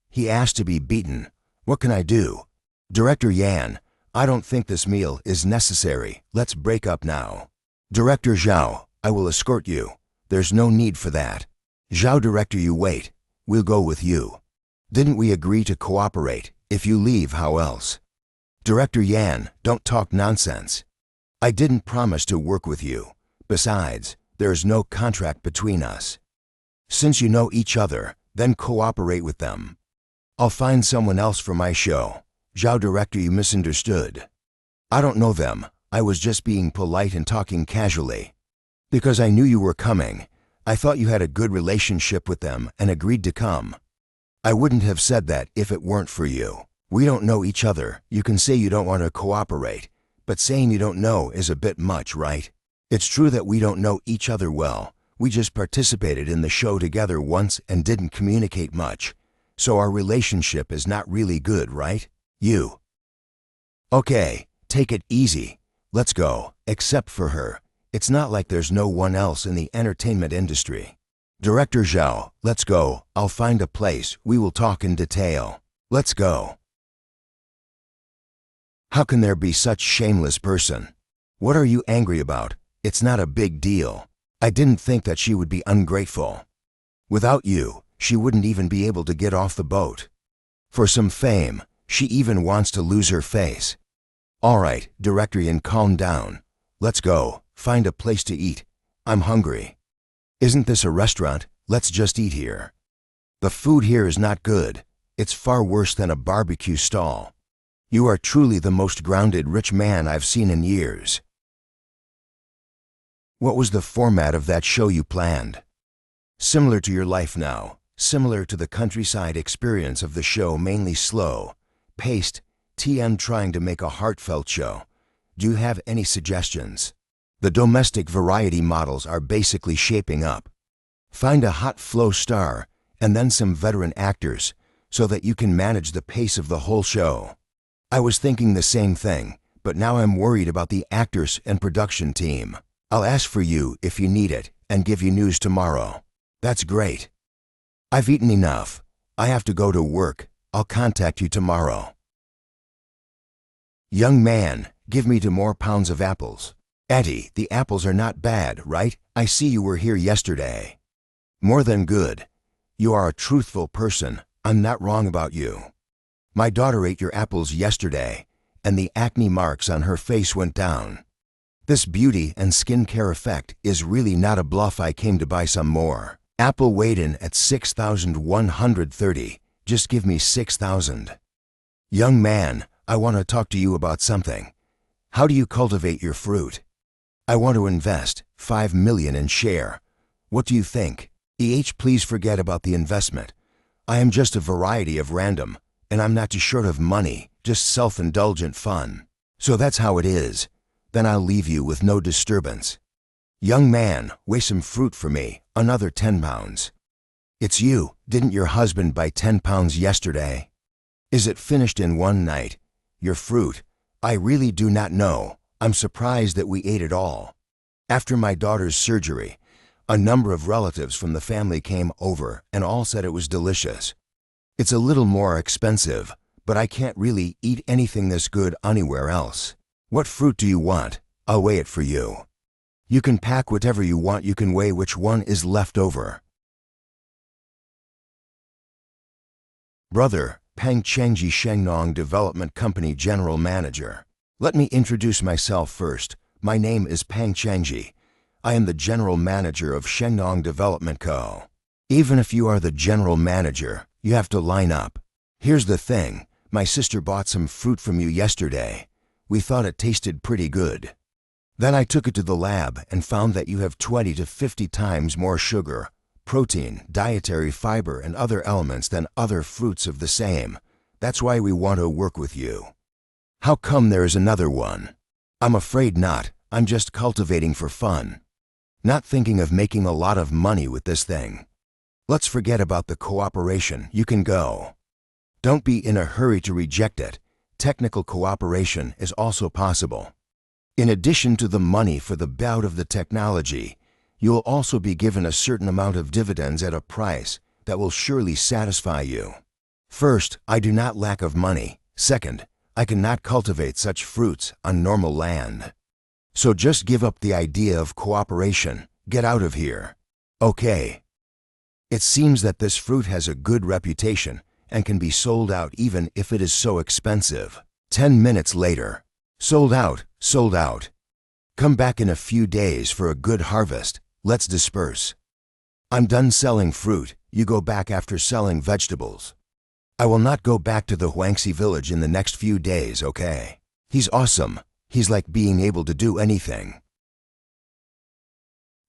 He asked to be beaten. What can I do? Director Yan, I don't think this meal is necessary. Let's break up now. Director Zhao, I will escort you. There's no need for that. Zhao director, you wait. We'll go with you. Didn't we agree to cooperate? If you leave, how else? Director Yan, don't talk nonsense. I didn't promise to work with you. Besides, there is no contract between us. Since you know each other, then cooperate with them. I'll find someone else for my show. Zhao director, you misunderstood. I don't know them. I was just being polite and talking casually. Because I knew you were coming. I thought you had a good relationship with them and agreed to come. I wouldn't have said that if it weren't for you. We don't know each other. You can say you don't want to cooperate, but saying you don't know is a bit much, right? It's true that we don't know each other well. We just participated in the show together once and didn't communicate much. So our relationship is not really good, right? You. Okay, take it easy. Let's go, except for her. It's not like there's no one else in the entertainment industry. Director Zhao, let's go. I'll find a place. We will talk in detail. Let's go. How can there be such shameless person? What are you angry about? It's not a big deal. I didn't think that she would be ungrateful. Without you, she wouldn't even be able to get off the boat. For some fame, she even wants to lose her face. All right, Director Yin, calm down. Let's go. Find a place to eat. I'm hungry. Isn't this a restaurant? Let's just eat here. The food here is not good. It's far worse than a barbecue stall. You are truly the most grounded rich man I've seen in years. What was the format of that show you planned? Similar to your life now, similar to the countryside experience of the show, mainly slow, paced, TM, trying to make a heartfelt show. Do you have any suggestions? The domestic variety models are basically shaping up. Find a hot flow star and then some veteran actors so that you can manage the pace of the whole show. I was thinking the same thing, but now I'm worried about the actors and production team. I'll ask for you if you need it and give you news tomorrow. That's great. I've eaten enough. I have to go to work. I'll contact you tomorrow. Young man, give me 2 more pounds of apples. Auntie, the apples are not bad, right? I see you were here yesterday. More than good. You are a truthful person. I'm not wrong about you. My daughter ate your apples yesterday, and the acne marks on her face went down. This beauty and skincare effect is really not a bluff. I came to buy some more. Apple weighed in at 6,130. Just give me 6,000. Young man, I want to talk to you about something. How do you cultivate your fruit? I want to invest 5 million in share. What do you think? Please forget about the investment. I am just a variety of random, and I'm not too short of money, just self-indulgent fun. So that's how it is. Then I'll leave you with no disturbance. Young man, weigh some fruit for me, another 10 pounds. It's you. Didn't your husband buy 10 pounds yesterday? Is it finished in one night? Your fruit? I really do not know. I'm surprised that we ate it all. After my daughter's surgery, a number of relatives from the family came over and all said it was delicious. It's a little more expensive, but I can't really eat anything this good anywhere else. What fruit do you want? I'll weigh it for you. You can pack whatever you want. You can weigh which one is left over. Brother, Peng Chengji Shengnong Development Company General Manager. Let me introduce myself first. My name is Peng Chengji. I am the General Manager of Shengnong Development Co. Even if you are the General Manager, you have to line up. Here's the thing. My sister bought some fruit from you yesterday. We thought it tasted pretty good. Then I took it to the lab and found that you have 20 to 50 times more sugar, protein, dietary fiber, and other elements than other fruits of the same. That's why we want to work with you. How come there is another one? I'm afraid not. I'm just cultivating for fun. Not thinking of making a lot of money with this thing. Let's forget about the cooperation. You can go. Don't be in a hurry to reject it. Technical cooperation is also possible. In addition to the money for the bout of the technology, you will also be given a certain amount of dividends at a price that will surely satisfy you. First, I do not lack of money. Second, I cannot cultivate such fruits on normal land. So just give up the idea of cooperation. Get out of here. Okay. It seems that this fruit has a good reputation and can be sold out even if it is so expensive. 10 minutes later. Sold out, sold out. Come back in a few days for a good harvest. Let's disperse. I'm done selling fruit. You go back after selling vegetables. I will not go back to the Huangxi village in the next few days, okay? He's awesome. He's like being able to do anything.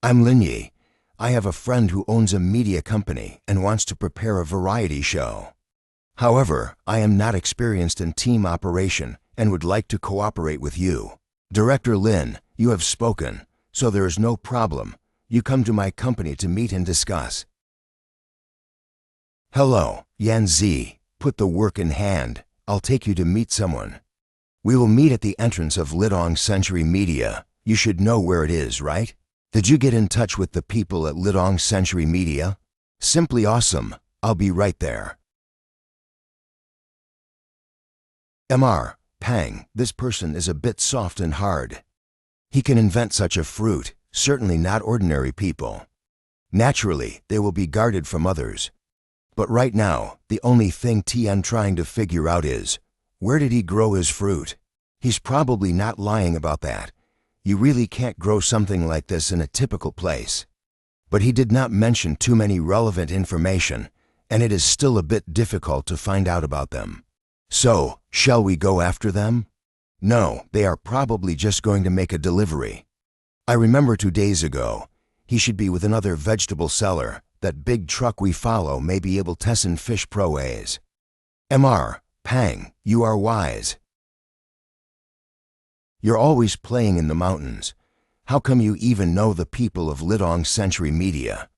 I'm Lin Yi. I have a friend who owns a media company and wants to prepare a variety show. However, I am not experienced in team operation and would like to cooperate with you. Director Lin, you have spoken, so there is no problem. You come to my company to meet and discuss. Hello, Yan Zi. Put the work in hand. I'll take you to meet someone. We will meet at the entrance of Lidong Century Media. You should know where it is, right? Did you get in touch with the people at Lidong Century Media? Simply awesome. I'll be right there. Mr. Pang, this person is a bit soft and hard. He can invent such a fruit, certainly not ordinary people. Naturally, they will be guarded from others. But right now, the only thing Tian trying to figure out is, where did he grow his fruit? He's probably not lying about that. You really can't grow something like this in a typical place. But he did not mention too many relevant information, and it is still a bit difficult to find out about them. So, shall we go after them? No, they are probably just going to make a delivery. I remember 2 days ago, he should be with another vegetable seller. That big truck we follow may be able to Tessin Fish Proways. Mr. Pang, you are wise. You're always playing in the mountains. How come you even know the people of Lidong Century Media?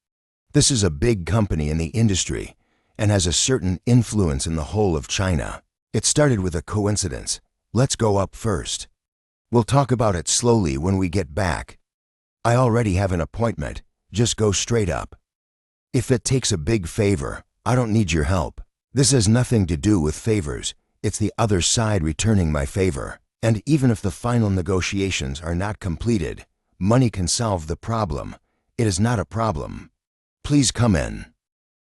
This is a big company in the industry and has a certain influence in the whole of China. It started with a coincidence. Let's go up first. We'll talk about it slowly when we get back. I already have an appointment. Just go straight up. If it takes a big favor, I don't need your help. This has nothing to do with favors. It's the other side returning my favor. And even if the final negotiations are not completed, money can solve the problem. It is not a problem. Please come in.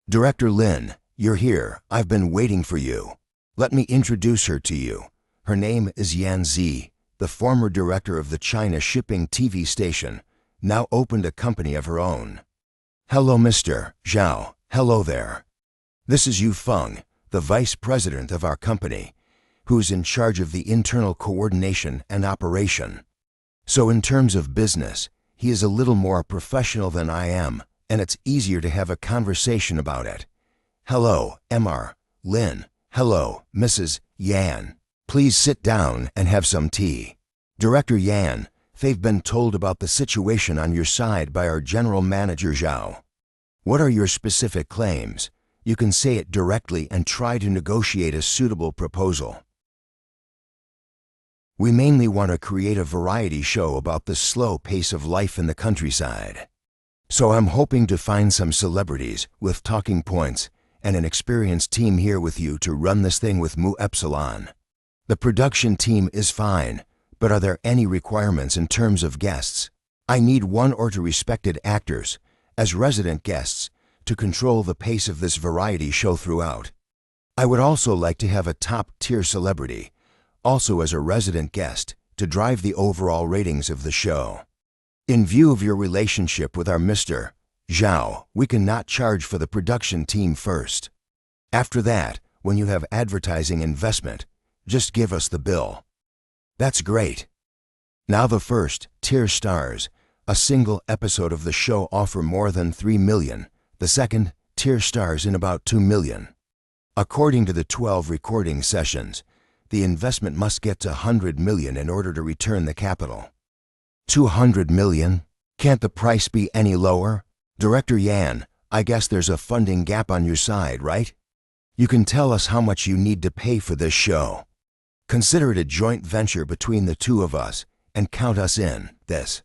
Director Lin, you're here. I've been waiting for you. Let me introduce her to you. Her name is Yan Zi, the former director of the China Shipping TV station, now opened a company of her own. Hello, Mr. Zhao. Hello there. This is Yu Feng, the vice president of our company, who's in charge of the internal coordination and operation. So in terms of business, he is a little more professional than I am, and it's easier to have a conversation about it. Hello, Mr. Lin. Hello, Mrs. Yan. Please sit down and have some tea. Director Yan, they've been told about the situation on your side by our general manager Zhao. What are your specific claims? You can say it directly and try to negotiate a suitable proposal. We mainly want to create a variety show about the slow pace of life in the countryside. So I'm hoping to find some celebrities with talking points and an experienced team here with you to run this thing with Mu Epsilon. The production team is fine, but are there any requirements in terms of guests? I need one or two respected actors as resident guests to control the pace of this variety show throughout. I would also like to have a top-tier celebrity, also as a resident guest, to drive the overall ratings of the show. In view of your relationship with our Mr. Zhao, we cannot charge for the production team first. After that, when you have advertising investment, just give us the bill. That's great. Now the first-tier stars, a single episode of the show offer more than 3 million, the second-tier stars in about 2 million. According to the 12 recording sessions, the investment must get to 100 million in order to return the capital. 200 million? Can't the price be any lower? Director Yan, I guess there's a funding gap on your side, right? You can tell us how much you need to pay for this show. Consider it a joint venture between the two of us and count us in this.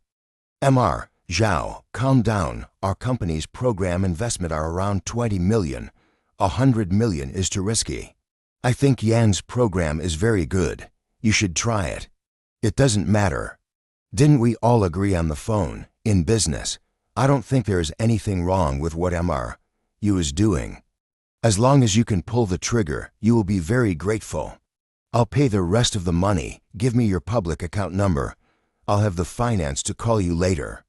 Mr. Zhao, calm down. Our company's program investment are around 20 million. 100 million is too risky. I think Yan's program is very good. You should try it. It doesn't matter. Didn't we all agree on the phone, in business? I don't think there is anything wrong with what Mr. Yu is doing. As long as you can pull the trigger, you will be very grateful. I'll pay the rest of the money. Give me your public account number. I'll have the finance to call you later.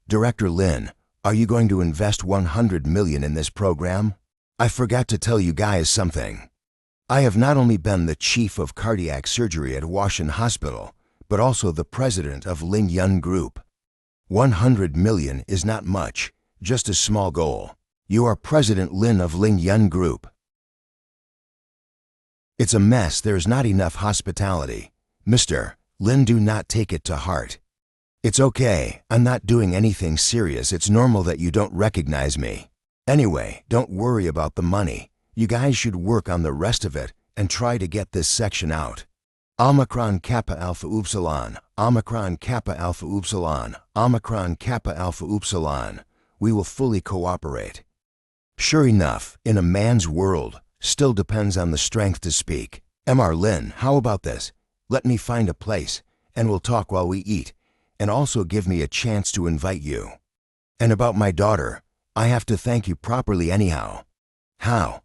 Director Lin, are you going to invest 100 million in this program? I forgot to tell you guys something. I have not only been the chief of cardiac surgery at Washin Hospital, but also the president of Ling Yun Group. 100 million is not much, just a small goal. You are President Lin of Ling Yun Group. It's a mess. There's not enough hospitality. Mr. Lin, do not take it to heart. It's okay. I'm not doing anything serious. It's normal that you don't recognize me. Anyway, don't worry about the money. You guys should work on the rest of it and try to get this section out. Omicron Kappa Alpha Upsilon, Omicron Kappa Alpha Upsilon, Omicron Kappa Alpha Upsilon. We will fully cooperate. Sure enough, in a man's world, still depends on the strength to speak. Mr. Lin, how about this? Let me find a place, and we'll talk while we eat, and also give me a chance to invite you. And about my daughter, I have to thank you properly anyhow. How?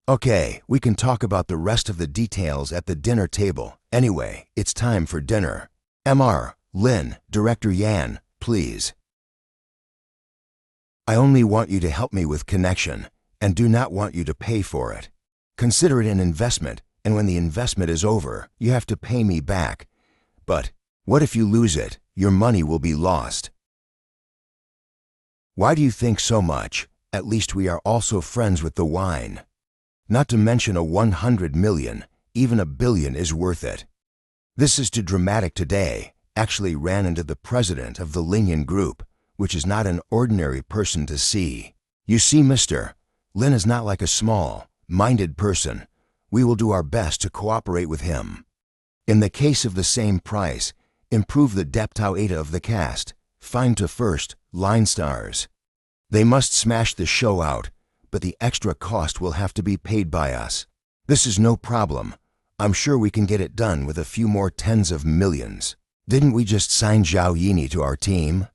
Okay, we can talk about the rest of the details at the dinner table. Anyway, it's time for dinner. Mr. Lin, Director Yan, please. I only want you to help me with connection, and do not want you to pay for it. Consider it an investment, and when the investment is over, you have to pay me back. But what if you lose it? Your money will be lost. Why do you think so much? At least we are also friends with the wine. Not to mention a 100 million, even a billion is worth it. This is too dramatic today. Actually ran into the president of the Lingyan Group, which is not an ordinary person to see. You see, Mr. Lin is not like a small-minded person. We will do our best to cooperate with him. In the case of the same price, improve the deptau eta of the cast, find to first line stars. They must smash the show out, but the extra cost will have to be paid by us. This is no problem. I'm sure we can get it done with a few more tens of millions. Didn't we just sign Zhao Yini to our team?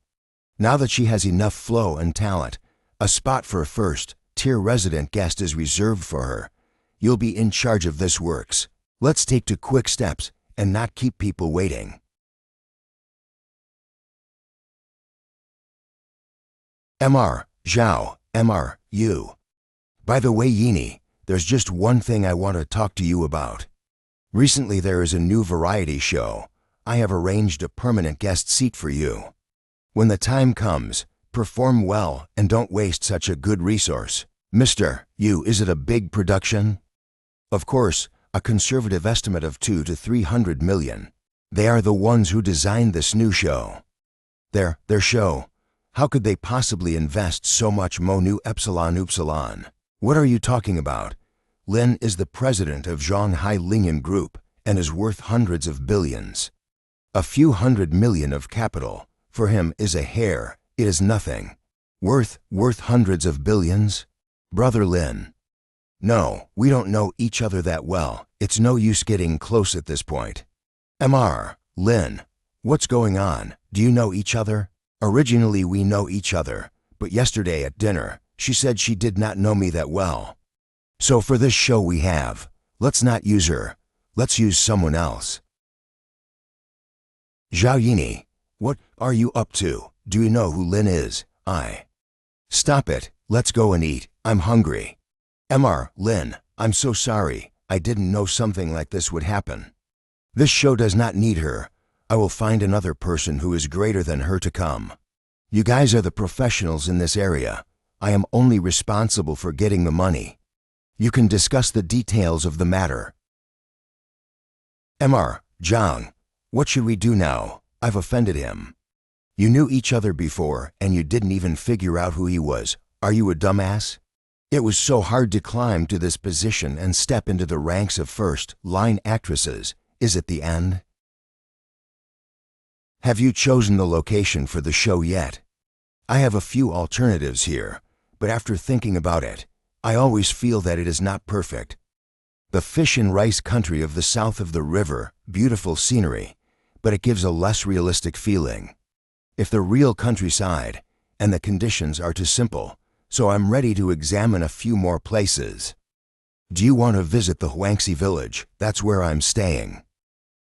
Now that she has enough flow and talent, a spot for a first top-tier resident guest is reserved for her. You'll be in charge of this works. Let's take two quick steps and not keep people waiting. Mr. Zhao, Mr. Yu. By the way, Yini, there's just one thing I want to talk to you about. Recently there is a new variety show. I have arranged a permanent guest seat for you. When the time comes, perform well and don't waste such a good resource. Mr. Yu, is it a big production? Of course, a conservative estimate of 200 to 300 million. They are the ones who designed this new show. Their show. How could they possibly invest so much Monu Epsilon Upsilon? What are you talking about? Lin is the president of Zhonghai Lingyan Group and is worth hundreds of billions. A few 100 million of capital, for him, is a hair. It is nothing. Worth hundreds of billions? Brother Lin. No, we don't know each other that well. It's no use getting close at this point. Mr. Lin, what's going on? Do you know each other? Originally we know each other, but yesterday at dinner, she said she did not know me that well. So for this show let's not use her. Let's use someone else. Zhao Yini, what are you up to? Do you know who Lin is? Stop it. Let's go and eat. I'm hungry. Mr. Lin, I'm so sorry. I didn't know something like this would happen. This show does not need her. I will find another person who is greater than her to come. You guys are the professionals in this area. I am only responsible for getting the money. You can discuss the details of the matter. Mr. Zhang, what should we do now? I've offended him. You knew each other before and you didn't even figure out who he was. Are you a dumbass? It was so hard to climb to this position and step into the ranks of first-line actresses. Is it the end? Have you chosen the location for the show yet? I have a few alternatives here, but after thinking about it, I always feel that it is not perfect. The fish and rice country of the south of the river, beautiful scenery, but it gives a less realistic feeling. If the real countryside and the conditions are too simple, so I'm ready to examine a few more places. Do you want to visit the Huangxi village? That's where I'm staying.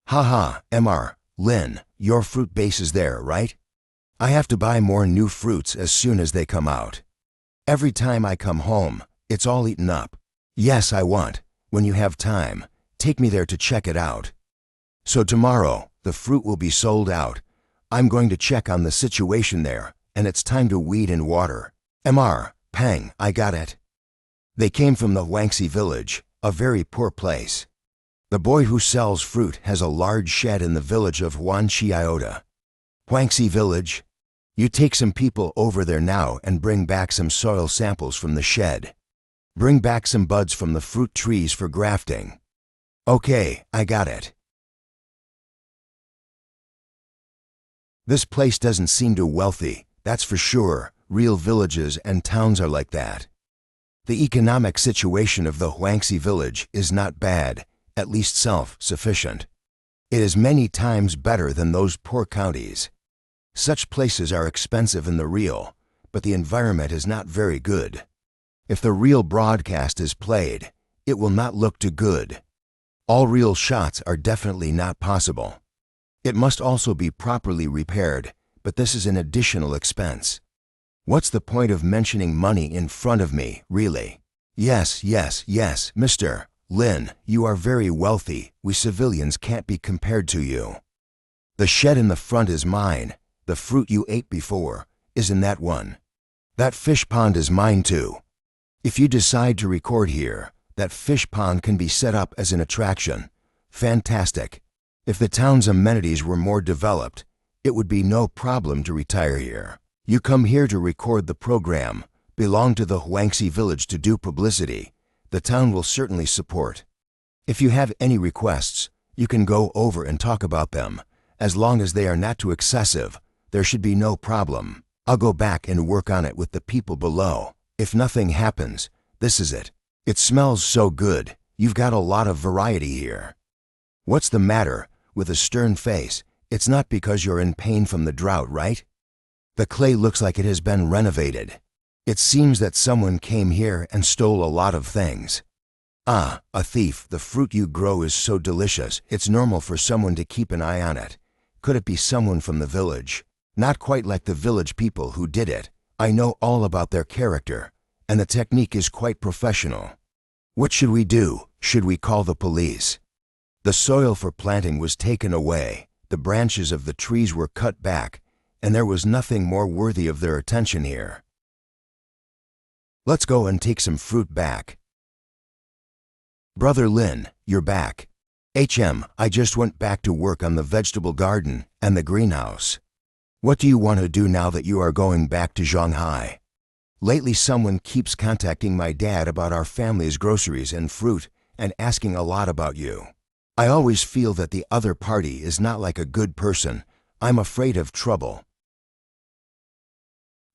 Haha, Mr. Lin, your fruit base is there, right? I have to buy more new fruits as soon as they come out. Every time I come home, it's all eaten up. Yes, I want. When you have time, take me there to check it out. So tomorrow, the fruit will be sold out. I'm going to check on the situation there, and it's time to weed and water. Mr. Peng, I got it. They came from the Huangxi village, a very poor place. The boy who sells fruit has a large shed in the village of Huangxi Iota. Huangxi village? You take some people over there now and bring back some soil samples from the shed. Bring back some buds from the fruit trees for grafting. Okay, I got it. This place doesn't seem too wealthy, that's for sure. Real villages and towns are like that. The economic situation of the Huangxi village is not bad, at least self-sufficient. It is many times better than those poor counties. Such places are expensive in the real, but the environment is not very good. If the real broadcast is played, it will not look too good. All real shots are definitely not possible. It must also be properly repaired, but this is an additional expense. What's the point of mentioning money in front of me, really? Yes, Mr. Lin, you are very wealthy. We civilians can't be compared to you. The shed in the front is mine. The fruit you ate before is in that one. That fish pond is mine too. If you decide to record here, that fish pond can be set up as an attraction. Fantastic. If the town's amenities were more developed, it would be no problem to retire here. You come here to record the program, belong to the Huangxi village to do publicity. The town will certainly support. If you have any requests, you can go over and talk about them. As long as they are not too excessive, there should be no problem. I'll go back and work on it with the people below. If nothing happens, this is it. It smells so good. You've got a lot of variety here. What's the matter? With a stern face, it's not because you're in pain from the drought, right? The clay looks like it has been renovated. It seems that someone came here and stole a lot of things. Ah, a thief. The fruit you grow is so delicious, it's normal for someone to keep an eye on it. Could it be someone from the village? Not quite like the village people who did it. I know all about their character, and the technique is quite professional. What should we do? Should we call the police? The soil for planting was taken away, the branches of the trees were cut back, and there was nothing more worthy of their attention here. Let's go and take some fruit back. Brother Lin, you're back. I just went back to work on the vegetable garden and the greenhouse. What do you want to do now that you are going back to Shanghai? Lately someone keeps contacting my dad about our family's groceries and fruit and asking a lot about you. I always feel that the other party is not like a good person. I'm afraid of trouble.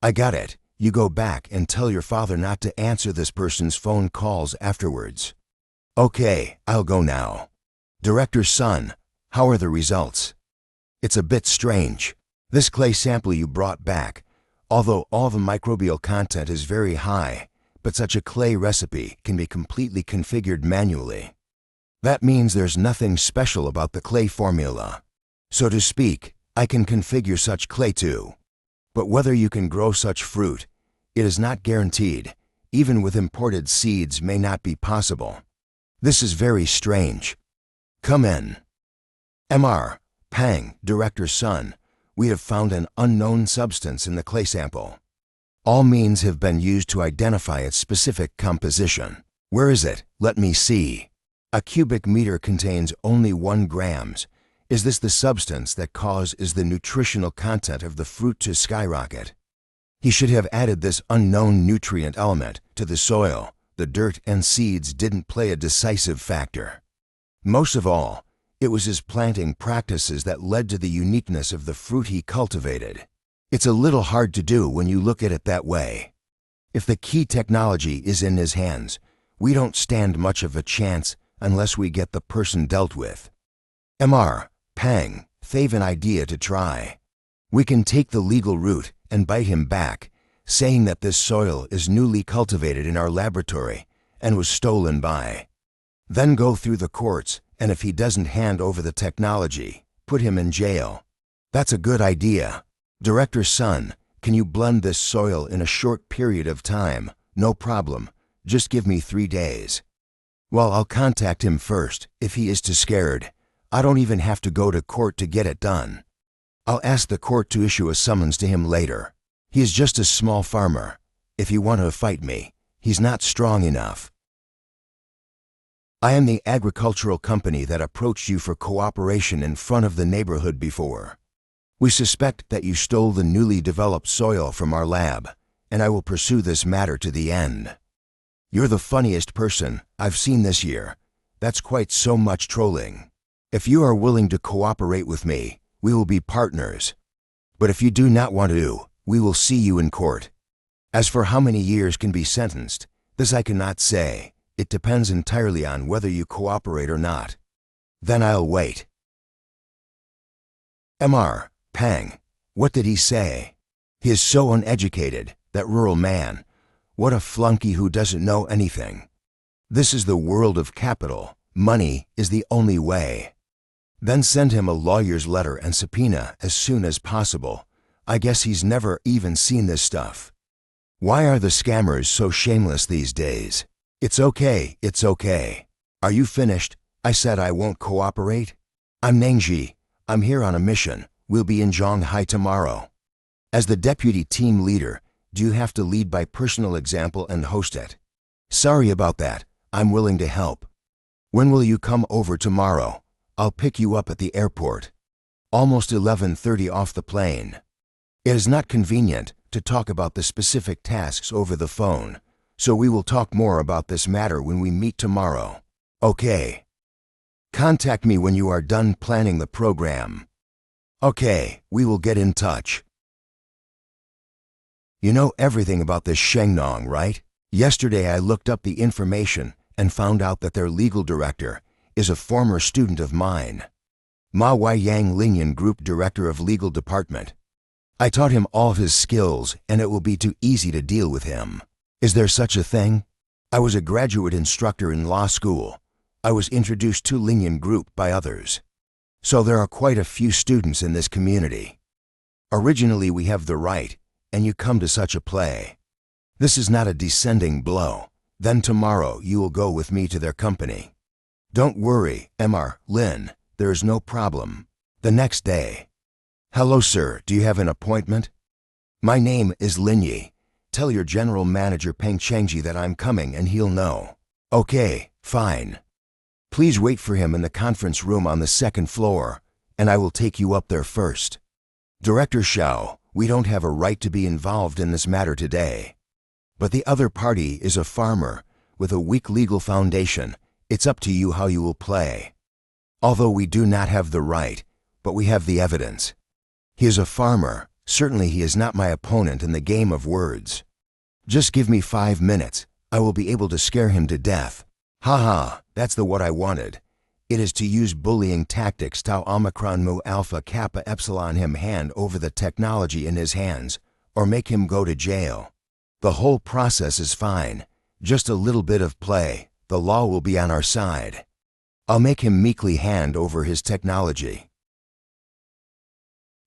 I got it. You go back and tell your father not to answer this person's phone calls afterwards. Okay, I'll go now. Director's son, how are the results? It's a bit strange. This clay sample you brought back, although all the microbial content is very high, but such a clay recipe can be completely configured manually. That means there's nothing special about the clay formula. So to speak, I can configure such clay too. But whether you can grow such fruit, it is not guaranteed. Even with imported seeds may not be possible. This is very strange. Come in. Mr. Pang, director's son, we have found an unknown substance in the clay sample. All means have been used to identify its specific composition. Where is it? Let me see. A cubic meter contains only 1 gram. Is this the substance that causes the nutritional content of the fruit to skyrocket? He should have added this unknown nutrient element to the soil. The dirt and seeds didn't play a decisive factor. Most of all, it was his planting practices that led to the uniqueness of the fruit he cultivated. It's a little hard to do when you look at it that way. If the key technology is in his hands, we don't stand much of a chance unless we get the person dealt with. Mr. Pang, they've an idea to try. We can take the legal route and bite him back, saying that this soil is newly cultivated in our laboratory and was stolen by. Then go through the courts, and if he doesn't hand over the technology, put him in jail. That's a good idea. Director's son, can you blend this soil in a short period of time? No problem. Just give me 3 days. Well, I'll contact him first, if he is too scared. I don't even have to go to court to get it done. I'll ask the court to issue a summons to him later. He is just a small farmer. If you want to fight me, he's not strong enough. I am the agricultural company that approached you for cooperation in front of the neighborhood before. We suspect that you stole the newly developed soil from our lab, and I will pursue this matter to the end. You're the funniest person I've seen this year. That's quite so much trolling. If you are willing to cooperate with me, we will be partners. But if you do not want to, we will see you in court. As for how many years can be sentenced, this I cannot say. It depends entirely on whether you cooperate or not. Then I'll wait. Mr. Pang, what did he say? He is so uneducated, that rural man. What a flunky who doesn't know anything. This is the world of capital. Money is the only way. Then send him a lawyer's letter and subpoena as soon as possible. I guess he's never even seen this stuff. Why are the scammers so shameless these days? It's okay, it's okay. Are you finished? I said I won't cooperate. I'm Nangji. I'm here on a mission. We'll be in Shanghai tomorrow. As the deputy team leader, do you have to lead by personal example and host it? Sorry about that. I'm willing to help. When will you come over tomorrow? I'll pick you up at the airport. Almost 11:30 off the plane. It is not convenient to talk about the specific tasks over the phone, so we will talk more about this matter when we meet tomorrow. Okay. Contact me when you are done planning the program. Okay, we will get in touch. You know everything about this Shengnong, right? Yesterday I looked up the information and found out that their legal director is a former student of mine. Ma Wai Yang Lingyan Group Director of Legal Department. I taught him all of his skills, and it will be too easy to deal with him. Is there such a thing? I was a graduate instructor in law school. I was introduced to Lingyan Group by others. So there are quite a few students in this community. Originally we have the right, and you come to such a play. This is not a descending blow. Then tomorrow you will go with me to their company. Don't worry, Mr. Lin, there is no problem. The next day. Hello sir, do you have an appointment? My name is Lin Yi. Tell your general manager Peng Chengji that I'm coming and he'll know. Okay, fine. Please wait for him in the conference room on the second floor, and I will take you up there first. Director Xiao, we don't have a right to be involved in this matter today. But the other party is a farmer with a weak legal foundation. It's up to you how you will play. Although we do not have the right, but we have the evidence. He is a farmer. Certainly he is not my opponent in the game of words. Just give me 5 minutes. I will be able to scare him to death. Haha, that's the what I wanted. It is to use bullying tactics Tau Omicron Mu Alpha Kappa Epsilon him hand over the technology in his hands, or make him go to jail. The whole process is fine. Just a little bit of play. The law will be on our side. I'll make him meekly hand over his technology.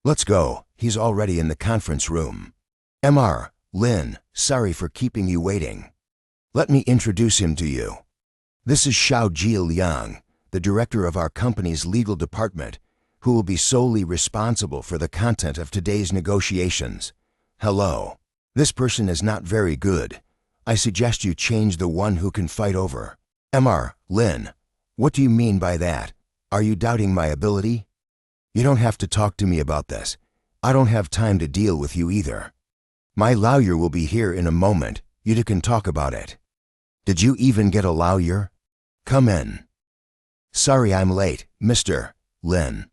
Let's go. He's already in the conference room. Mr. Lin, sorry for keeping you waiting. Let me introduce him to you. This is Xiao Jiiliang, the director of our company's legal department, who will be solely responsible for the content of today's negotiations. Hello. This person is not very good. I suggest you change the one who can fight over. Mr. Lin, what do you mean by that? Are you doubting my ability? You don't have to talk to me about this. I don't have time to deal with you either. My lawyer will be here in a moment. You two can talk about it. Did you even get a lawyer? Come in. Sorry I'm late, Mr. Lin.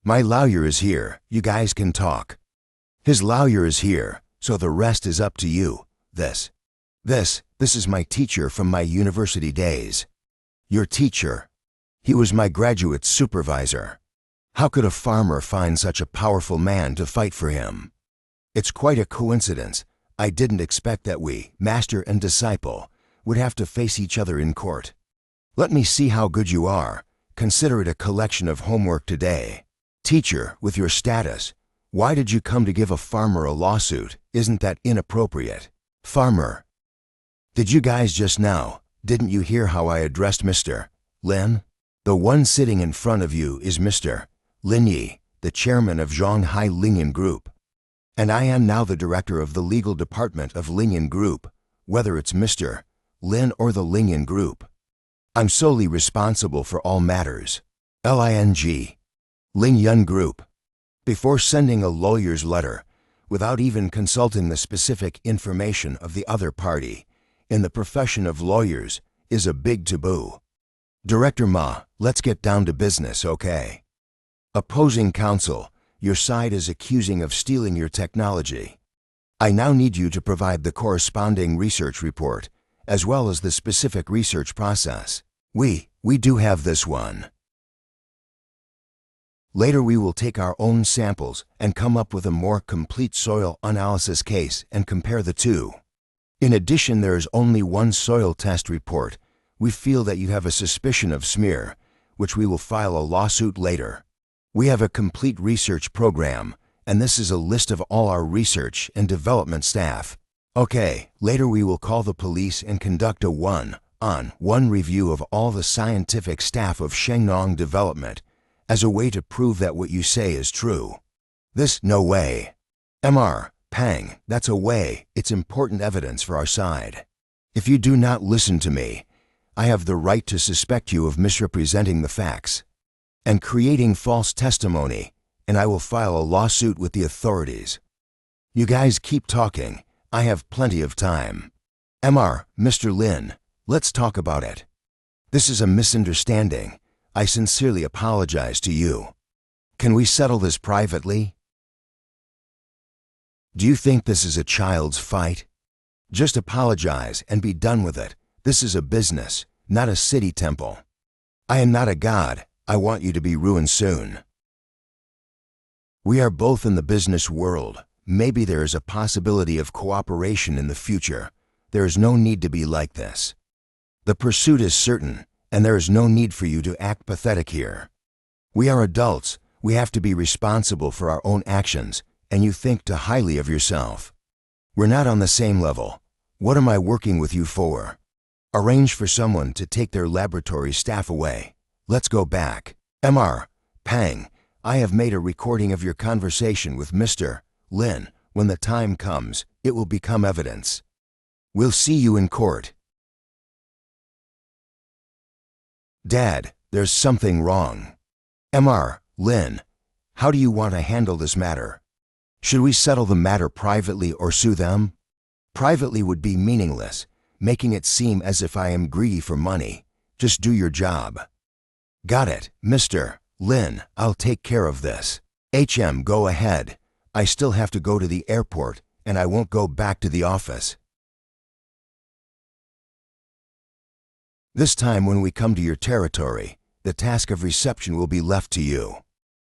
My lawyer is here. You guys can talk. His lawyer is here, so the rest is up to you. This is my teacher from my university days. Your teacher. He was my graduate supervisor. How could a farmer find such a powerful man to fight for him? It's quite a coincidence. I didn't expect that we, master and disciple, would have to face each other in court. Let me see how good you are. Consider it a collection of homework today. Teacher, with your status, why did you come to give a farmer a lawsuit? Isn't that inappropriate? Farmer. Did you guys just now, didn't you hear how I addressed Mr. Lin? The one sitting in front of you is Mr. Lin Yi, the chairman of Zhonghai Lingyan Group. And I am now the director of the legal department of Lingyan Group, whether it's Mr. Lin or the Lingyan Group. I'm solely responsible for all matters. Ling. Lingyan Group. Before sending a lawyer's letter, without even consulting the specific information of the other party, in the profession of lawyers, is a big taboo. Director Ma, let's get down to business, okay? Opposing counsel, your side is accusing of stealing your technology. I now need you to provide the corresponding research report, as well as the specific research process. We do have this one. Later we will take our own samples and come up with a more complete soil analysis case and compare the two. In addition, there is only one soil test report. We feel that you have a suspicion of smear, which we will file a lawsuit later. We have a complete research program, and this is a list of all our research and development staff. Okay, later we will call the police and conduct a one-on-one review of all the scientific staff of Shengnong Development as a way to prove that what you say is true. No way. Mr. Peng, that's a way. It's important evidence for our side. If you do not listen to me, I have the right to suspect you of misrepresenting the facts and creating false testimony, and I will file a lawsuit with the authorities. You guys keep talking. I have plenty of time. Mr. Lin, let's talk about it. This is a misunderstanding. I sincerely apologize to you. Can we settle this privately? Do you think this is a child's fight? Just apologize and be done with it. This is a business, not a city temple. I am not a god. I want you to be ruined soon. We are both in the business world. Maybe there is a possibility of cooperation in the future. There is no need to be like this. The pursuit is certain, and there is no need for you to act pathetic here. We are adults. We have to be responsible for our own actions, and you think too highly of yourself. We're not on the same level. What am I working with you for? Arrange for someone to take their laboratory staff away. Let's go back. Mr. Pang, I have made a recording of your conversation with Mr. Lin. When the time comes, it will become evidence. We'll see you in court. Dad, there's something wrong. Mr. Lin, how do you want to handle this matter? Should we settle the matter privately or sue them? Privately would be meaningless, making it seem as if I am greedy for money. Just do your job. Got it, Mr. Lin, I'll take care of this. Go ahead. I still have to go to the airport, and I won't go back to the office. This time when we come to your territory, the task of reception will be left to you.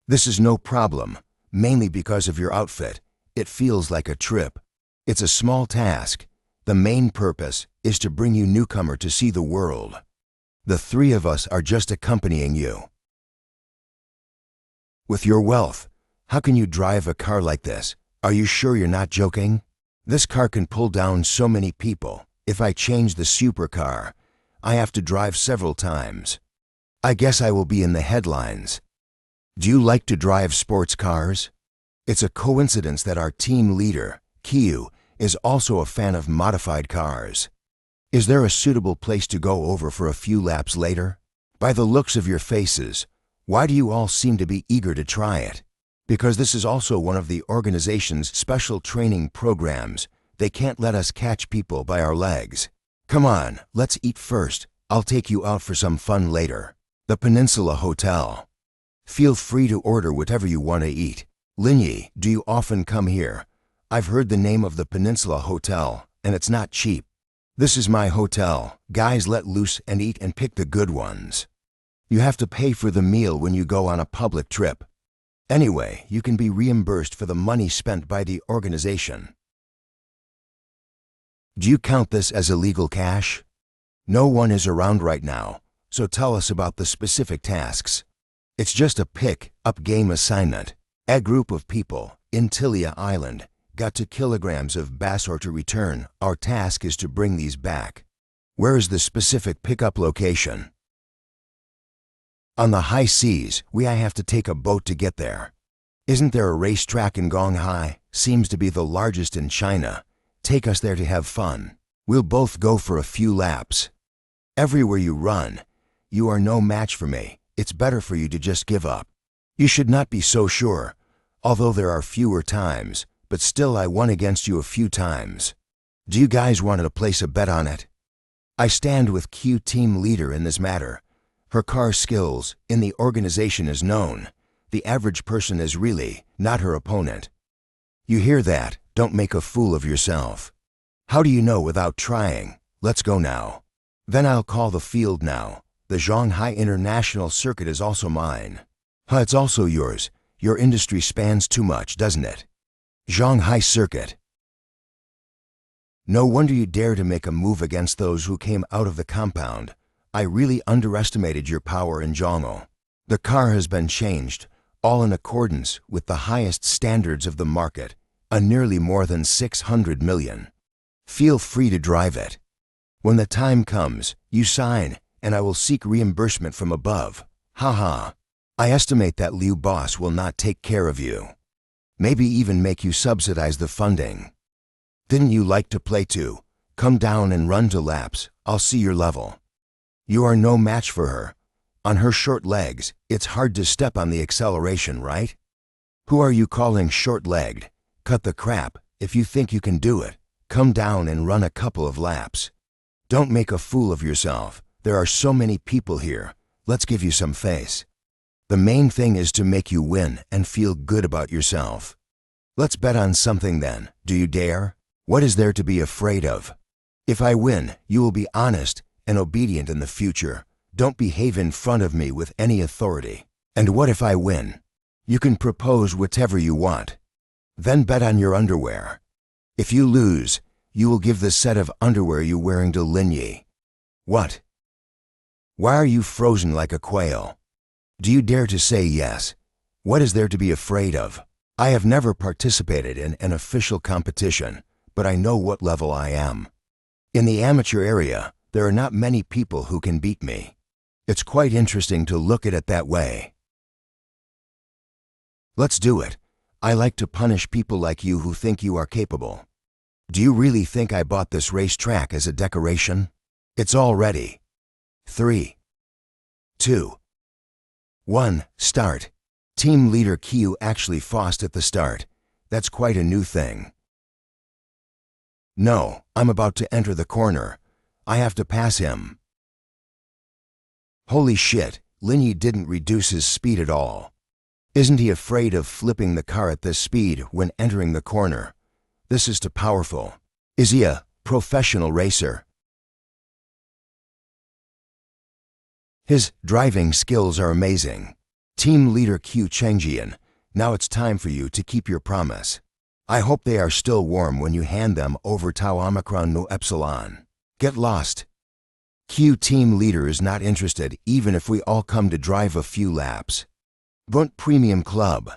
This is no problem, mainly because of your outfit. It feels like a trip. It's a small task. The main purpose is to bring you newcomer to see the world. The three of us are just accompanying you. With your wealth, how can you drive a car like this? Are you sure you're not joking? This car can pull down so many people. If I change the supercar, I have to drive several times. I guess I will be in the headlines. Do you like to drive sports cars? It's a coincidence that our team leader, Kyu, is also a fan of modified cars. Is there a suitable place to go over for a few laps later? By the looks of your faces, why do you all seem to be eager to try it? Because this is also one of the organization's special training programs. They can't let us catch people by our legs. Come on, let's eat first. I'll take you out for some fun later. The Peninsula Hotel. Feel free to order whatever you want to eat. Linyi, do you often come here? I've heard the name of the Peninsula Hotel, and it's not cheap. This is my hotel. Guys, let loose and eat and pick the good ones. You have to pay for the meal when you go on a public trip. Anyway, you can be reimbursed for the money spent by the organization. Do you count this as illegal cash? No one is around right now, so tell us about the specific tasks. It's just a pick-up game assignment. A group of people in Tilia Island got 2 kilograms of bass or to return. Our task is to bring these back. Where is the specific pickup location? On the high seas, I have to take a boat to get there. Isn't there a racetrack in Gonghai? Seems to be the largest in China. Take us there to have fun. We'll both go for a few laps. Everywhere you run, you are no match for me. It's better for you to just give up. You should not be so sure, although there are fewer times, but still I won against you a few times. Do you guys want to place a bet on it? I stand with Q team leader in this matter. Her car skills in the organization is known. The average person is really not her opponent. You hear that? Don't make a fool of yourself. How do you know without trying? Let's go now. Then I'll call the field now. The Shanghai International Circuit is also mine. It's also yours. Your industry spans too much, doesn't it? Shanghai Circuit. No wonder you dare to make a move against those who came out of the compound. I really underestimated your power in Zhongou. The car has been changed, all in accordance with the highest standards of the market, nearly more than 600 million. Feel free to drive it. When the time comes, you sign, and I will seek reimbursement from above. Haha. I estimate that Liu boss will not take care of you. Maybe even make you subsidize the funding. Didn't you like to play too? Come down and run 2 laps. I'll see your level. You are no match for her. On her short legs, it's hard to step on the acceleration, right? Who are you calling short-legged? Cut the crap. If you think you can do it, come down and run a couple of laps. Don't make a fool of yourself. There are so many people here. Let's give you some face. The main thing is to make you win and feel good about yourself. Let's bet on something then. Do you dare? What is there to be afraid of? If I win, you will be honest and obedient in the future. Don't behave in front of me with any authority. And what if I win? You can propose whatever you want. Then bet on your underwear. If you lose, you will give the set of underwear you're wearing to Lin Yi. What? Why are you frozen like a quail? Do you dare to say yes? What is there to be afraid of? I have never participated in an official competition, but I know what level I am. In the amateur area, there are not many people who can beat me. It's quite interesting to look at it that way. Let's do it. I like to punish people like you who think you are capable. Do you really think I bought this racetrack as a decoration? It's all ready. 3, 2, 1, start. Team leader Q actually fought at the start. That's quite a new thing. No, I'm about to enter the corner. I have to pass him. Holy shit, Lin Yi didn't reduce his speed at all. Isn't he afraid of flipping the car at this speed when entering the corner? This is too powerful. Is he a professional racer? His driving skills are amazing. Team leader Q Chengjian, now it's time for you to keep your promise. I hope they are still warm when you hand them over Tau Omicron No Epsilon. Get lost. Q team leader is not interested even if we all come to drive a few laps. Bunt Premium Club.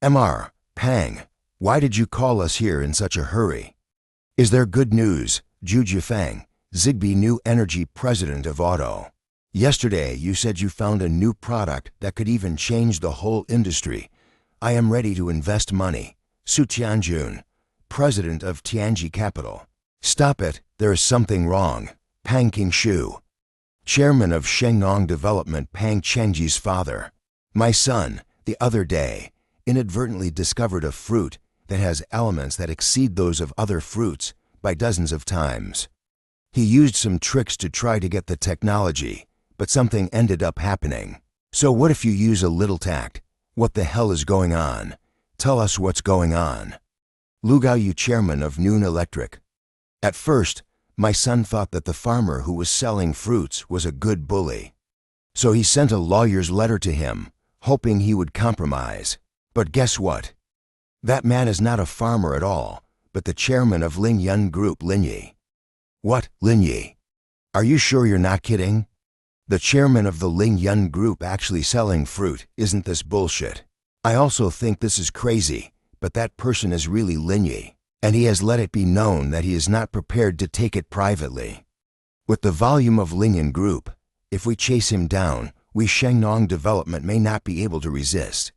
Mr. Pang, why did you call us here in such a hurry? Is there good news, Zhu Jifeng, Zigbee New Energy President of Auto? Yesterday you said you found a new product that could even change the whole industry. I am ready to invest money. Su Tianjun, President of Tianji Capital. Stop it, there is something wrong. Pang Qingshu, Chairman of Shengnong Development, Pang Chengji's father. My son, the other day, inadvertently discovered a fruit that has elements that exceed those of other fruits by dozens of times. He used some tricks to try to get the technology, but something ended up happening. So what if you use a little tact? What the hell is going on? Tell us what's going on. Lu Gaoyu, Chairman of Noon Electric. At first, my son thought that the farmer who was selling fruits was a good bully. So he sent a lawyer's letter to him, hoping he would compromise. But guess what? That man is not a farmer at all, but the chairman of Ling Yun Group, Lin Yi. What, Lin Yi? Are you sure you're not kidding? The chairman of the Ling Yun Group actually selling fruit, isn't this bullshit? I also think this is crazy, but that person is really Lin Yi, and he has let it be known that he is not prepared to take it privately. With the volume of Ling Yun Group, if we chase him down, we Shengnong Development may not be able to resist.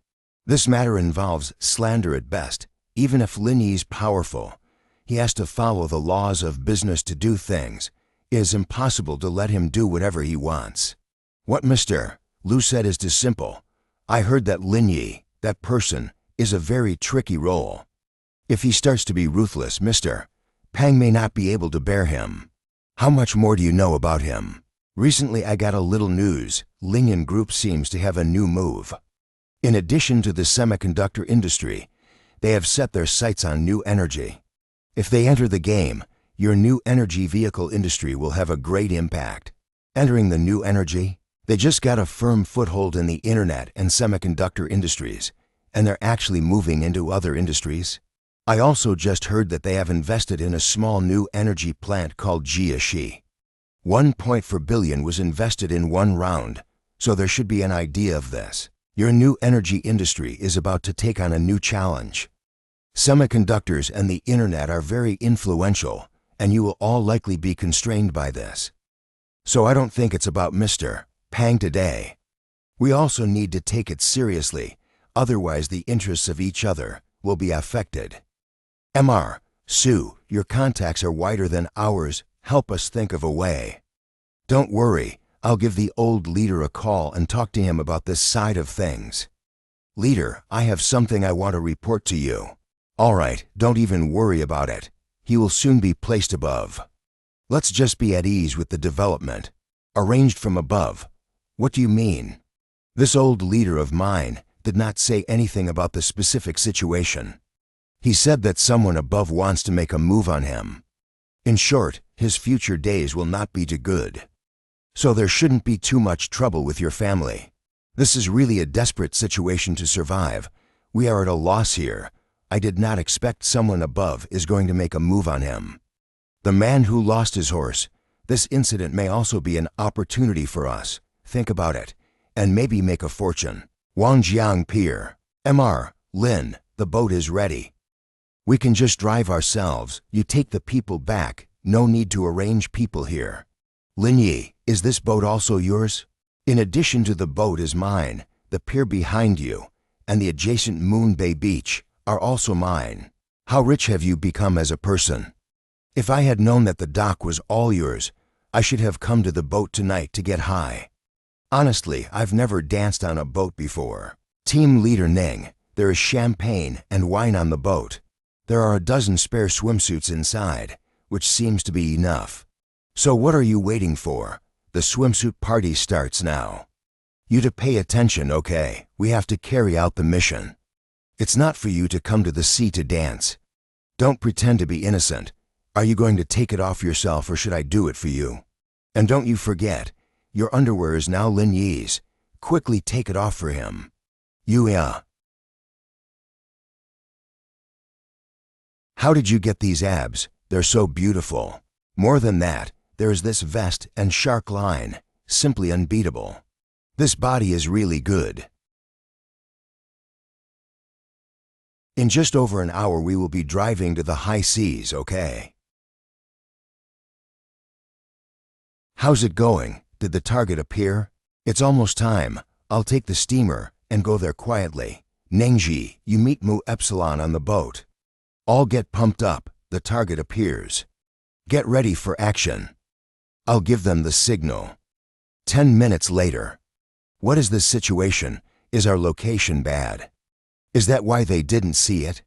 This matter involves slander at best. Even if Lin Yi's powerful, he has to follow the laws of business to do things. It is impossible to let him do whatever he wants. What Mr. Lu said is too simple. I heard that Lin Yi, that person, is a very tricky role. If he starts to be ruthless, Mr. Pang may not be able to bear him. How much more do you know about him? Recently I got a little news. Ling Yun Group seems to have a new move. In addition to the semiconductor industry, they have set their sights on new energy. If they enter the game, your new energy vehicle industry will have a great impact. Entering the new energy, they just got a firm foothold in the internet and semiconductor industries, and they're actually moving into other industries. I also just heard that they have invested in a small new energy plant called Jiaxi. 1.4 billion was invested in one round, so there should be an idea of this. Your new energy industry is about to take on a new challenge. Semiconductors and the internet are very influential, and you will all likely be constrained by this. So I don't think it's about Mr. Pang today. We also need to take it seriously, otherwise the interests of each other will be affected. Mr. Su, your contacts are wider than ours. Help us think of a way. Don't worry, I'll give the old leader a call and talk to him about this side of things. Leader, I have something I want to report to you. All right, don't even worry about it. He will soon be placed above. Let's just be at ease with the development. Arranged from above. What do you mean? This old leader of mine did not say anything about the specific situation. He said that someone above wants to make a move on him. In short, his future days will not be too good. So there shouldn't be too much trouble with your family. This is really a desperate situation to survive. We are at a loss here. I did not expect someone above is going to make a move on him. The man who lost his horse. This incident may also be an opportunity for us. Think about it, and maybe make a fortune. Wangjiang Pier. Mr. Lin, the boat is ready. We can just drive ourselves. You take the people back. No need to arrange people here. Lin Yi, is this boat also yours? In addition to the boat is mine, the pier behind you, and the adjacent Moon Bay Beach are also mine. How rich have you become as a person? If I had known that the dock was all yours, I should have come to the boat tonight to get high. Honestly, I've never danced on a boat before. Team leader Ning, there is champagne and wine on the boat. There are a dozen spare swimsuits inside, which seems to be enough. So what are you waiting for? The swimsuit party starts now. You to pay attention, okay? We have to carry out the mission. It's not for you to come to the sea to dance. Don't pretend to be innocent. Are you going to take it off yourself or should I do it for you? And don't you forget, your underwear is now Lin Yi's. Quickly take it off for him. Yeah. How did you get these abs? They're so beautiful. More than that, there is this vest and shark line, simply unbeatable. This body is really good. In just over an hour we will be driving to the high seas, okay? How's it going? Did the target appear? It's almost time. I'll take the steamer and go there quietly. Nengji, you meet Mu Epsilon on the boat. All get pumped up. The target appears. Get ready for action. I'll give them the signal. 10 minutes later. What is this situation? Is our location bad? Is that why they didn't see it?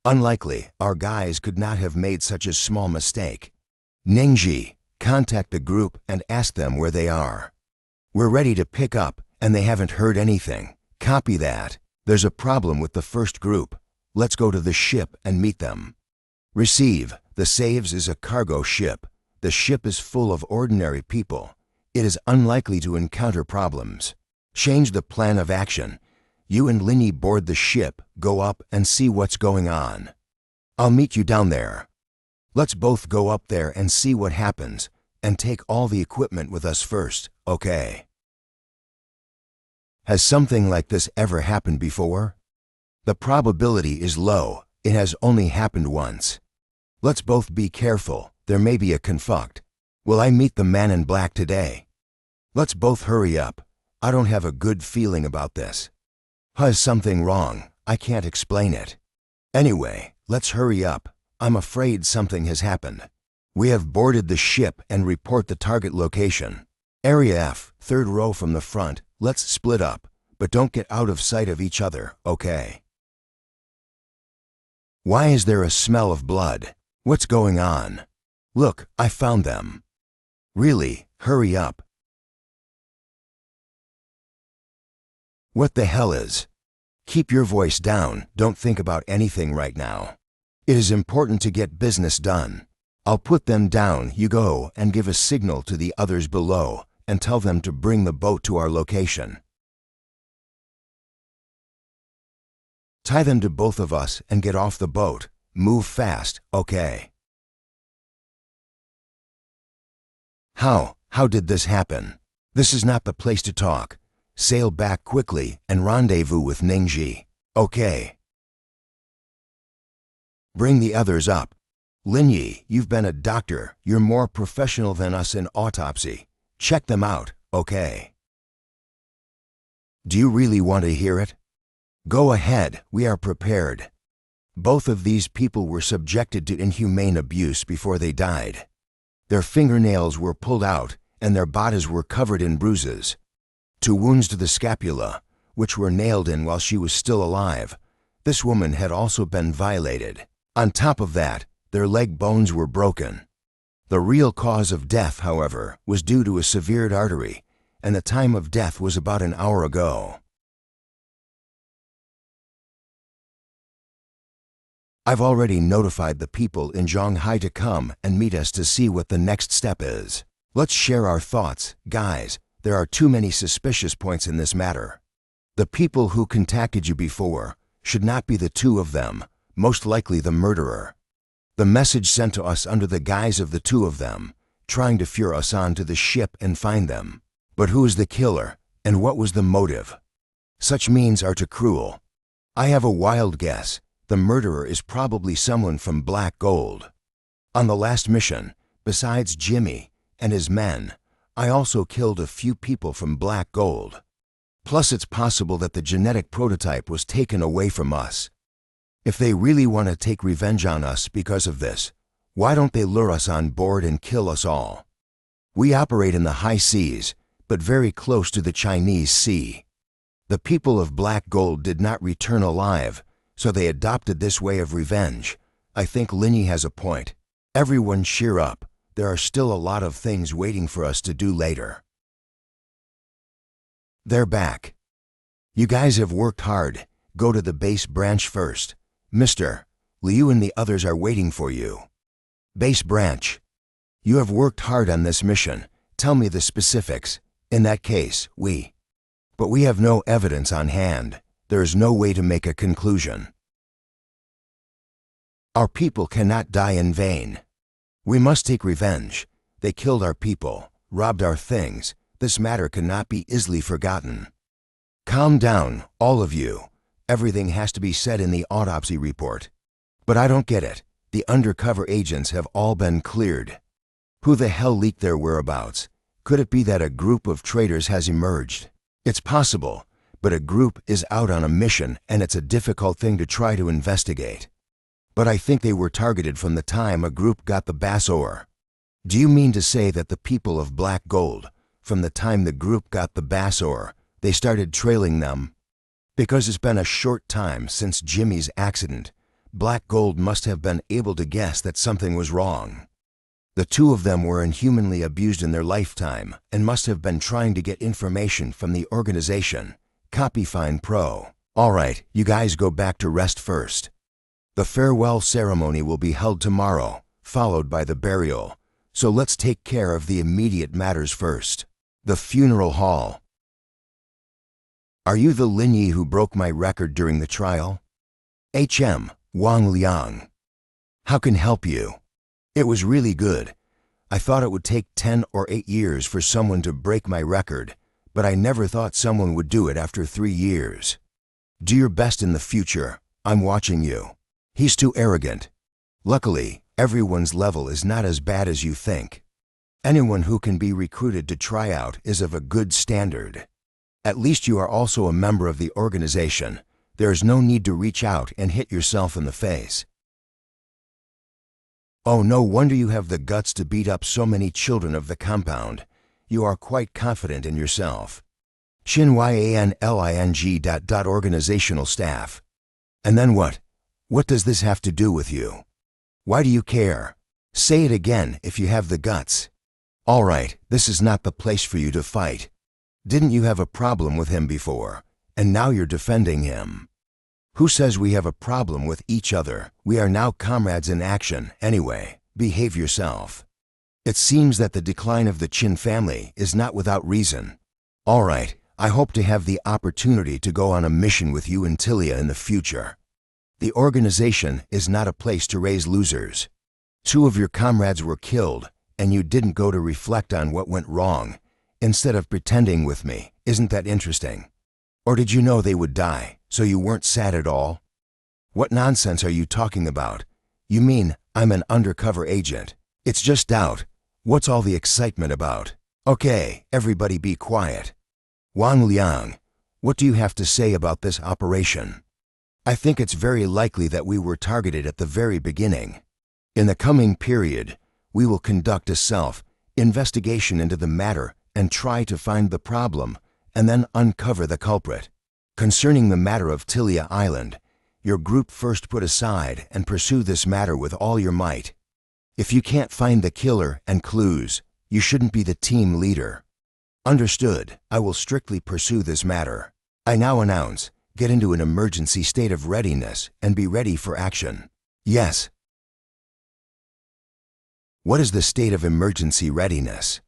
Unlikely. Our guys could not have made such a small mistake. Ningji, contact the group and ask them where they are. We're ready to pick up and they haven't heard anything. Copy that. There's a problem with the first group. Let's go to the ship and meet them. Receive. The Saves is a cargo ship. The ship is full of ordinary people. It is unlikely to encounter problems. Change the plan of action. You and Linny board the ship, go up and see what's going on. I'll meet you down there. Let's both go up there and see what happens, and take all the equipment with us first, okay? Has something like this ever happened before? The probability is low. It has only happened once. Let's both be careful. There may be a conflict. Will I meet the man in black today? Let's both hurry up. I don't have a good feeling about this. Has something wrong? I can't explain it. Anyway, let's hurry up. I'm afraid something has happened. We have boarded the ship and report the target location. Area F, third row from the front. Let's split up, but don't get out of sight of each other, okay? Why is there a smell of blood? What's going on? Look, I found them. Really, hurry up. What the hell is? Keep your voice down. Don't think about anything right now. It is important to get business done. I'll put them down. You go and give a signal to the others below and tell them to bring the boat to our location. Tie them to both of us and get off the boat. Move fast, okay? How did this happen? This is not the place to talk. Sail back quickly and rendezvous with Ningji, okay? Bring the others up. Linyi, you've been a doctor. You're more professional than us in autopsy. Check them out, okay? Do you really want to hear it? Go ahead, we are prepared. Both of these people were subjected to inhumane abuse before they died. Their fingernails were pulled out and their bodies were covered in bruises. 2 wounds to the scapula, which were nailed in while she was still alive. This woman had also been violated. On top of that, their leg bones were broken. The real cause of death, however, was due to a severed artery, and the time of death was about an hour ago. I've already notified the people in Zhonghai to come and meet us to see what the next step is. Let's share our thoughts, guys. there are too many suspicious points in this matter. The people who contacted you before should not be the two of them, most likely the murderer. The message sent to us under the guise of the two of them, trying to lure us on to the ship and find them. But who is the killer, and what was the motive? Such means are too cruel. I have a wild guess. The murderer is probably someone from Black Gold. On the last mission, besides Jimmy and his men, I also killed a few people from Black Gold. Plus, it's possible that the genetic prototype was taken away from us. If they really want to take revenge on us because of this, why don't they lure us on board and kill us all? We operate in the high seas, but very close to the Chinese Sea. The people of Black Gold did not return alive, so they adopted this way of revenge. I think Linny has a point. Everyone cheer up. There are still a lot of things waiting for us to do later. They're back. You guys have worked hard. Go to the base branch first. Mr. Liu and the others are waiting for you. Base branch. You have worked hard on this mission. Tell me the specifics. In that case, But we have no evidence on hand. There is no way to make a conclusion. Our people cannot die in vain. We must take revenge. They killed our people, robbed our things. This matter cannot be easily forgotten. Calm down, all of you. Everything has to be said in the autopsy report. But I don't get it. The undercover agents have all been cleared. Who the hell leaked their whereabouts? Could it be that a group of traitors has emerged? It's possible, but a group is out on a mission and it's a difficult thing to try to investigate. But I think they were targeted from the time a group got the bass ore. Do you mean to say that the people of Black Gold, from the time the group got the bass ore, they started trailing them? Because it's been a short time since Jimmy's accident, Black Gold must have been able to guess that something was wrong. The two of them were inhumanly abused in their lifetime and must have been trying to get information from the organization. Copy Fine Pro. All right, you guys go back to rest first. The farewell ceremony will be held tomorrow, followed by the burial. So let's take care of the immediate matters first. The funeral hall. Are you the Linyi who broke my record during the trial? HM, Wang Liang. How can help you? It was really good. I thought it would take 10 or 8 years for someone to break my record, but I never thought someone would do it after 3 years. Do your best in the future. I'm watching you. He's too arrogant. Luckily, everyone's level is not as bad as you think. Anyone who can be recruited to try out is of a good standard. At least you are also a member of the organization. There is no need to reach out and hit yourself in the face. Oh, no wonder you have the guts to beat up so many children of the compound. You are quite confident in yourself. Xinyanling. Organizational staff. And then what? What does this have to do with you? Why do you care? Say it again if you have the guts. All right, this is not the place for you to fight. Didn't you have a problem with him before, and now you're defending him? Who says we have a problem with each other? We are now comrades in action, anyway. Behave yourself. It seems that the decline of the Qin family is not without reason. All right, I hope to have the opportunity to go on a mission with you and Tilia in the future. The organization is not a place to raise losers. 2 of your comrades were killed, and you didn't go to reflect on what went wrong, instead of pretending with me. Isn't that interesting? Or did you know they would die, so you weren't sad at all? What nonsense are you talking about? You mean I'm an undercover agent? It's just doubt. What's all the excitement about? Okay, everybody be quiet. Wang Liang, what do you have to say about this operation? I think it's very likely that we were targeted at the very beginning. In the coming period, we will conduct a self-investigation into the matter and try to find the problem and then uncover the culprit. Concerning the matter of Tilia Island, your group first put aside and pursue this matter with all your might. If you can't find the killer and clues, you shouldn't be the team leader. Understood. I will strictly pursue this matter. I now announce, get into an emergency state of readiness and be ready for action. Yes. What is the state of emergency readiness?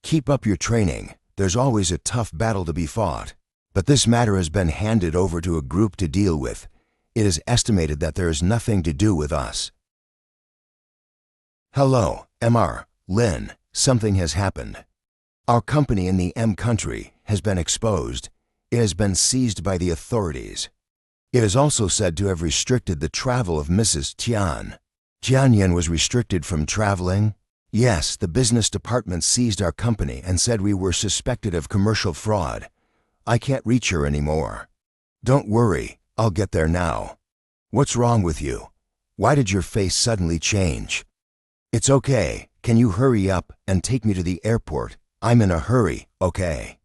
Keep up your training. there's always a tough battle to be fought. But this matter has been handed over to a group to deal with. It is estimated that there is nothing to do with us. Hello, Mr. Lin. Something has happened. Our company in the M country has been exposed. It has been seized by the authorities. It is also said to have restricted the travel of Mrs. Tian. Tianyan was restricted from traveling? Yes, the business department seized our company and said we were suspected of commercial fraud. I can't reach her anymore. Don't worry, I'll get there now. What's wrong with you? Why did your face suddenly change? It's okay. Can you hurry up and take me to the airport? I'm in a hurry, okay?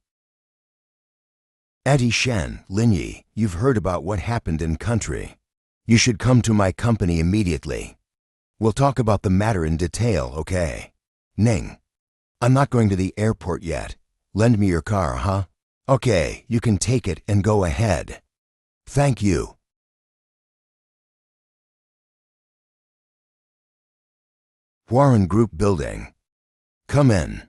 Auntie Shen, Linyi, you've heard about what happened in country. You should come to my company immediately. We'll talk about the matter in detail, okay? Ning. I'm not going to the airport yet. Lend me your car, huh? Okay, you can take it and go ahead. Thank you. Warren Group Building. Come in.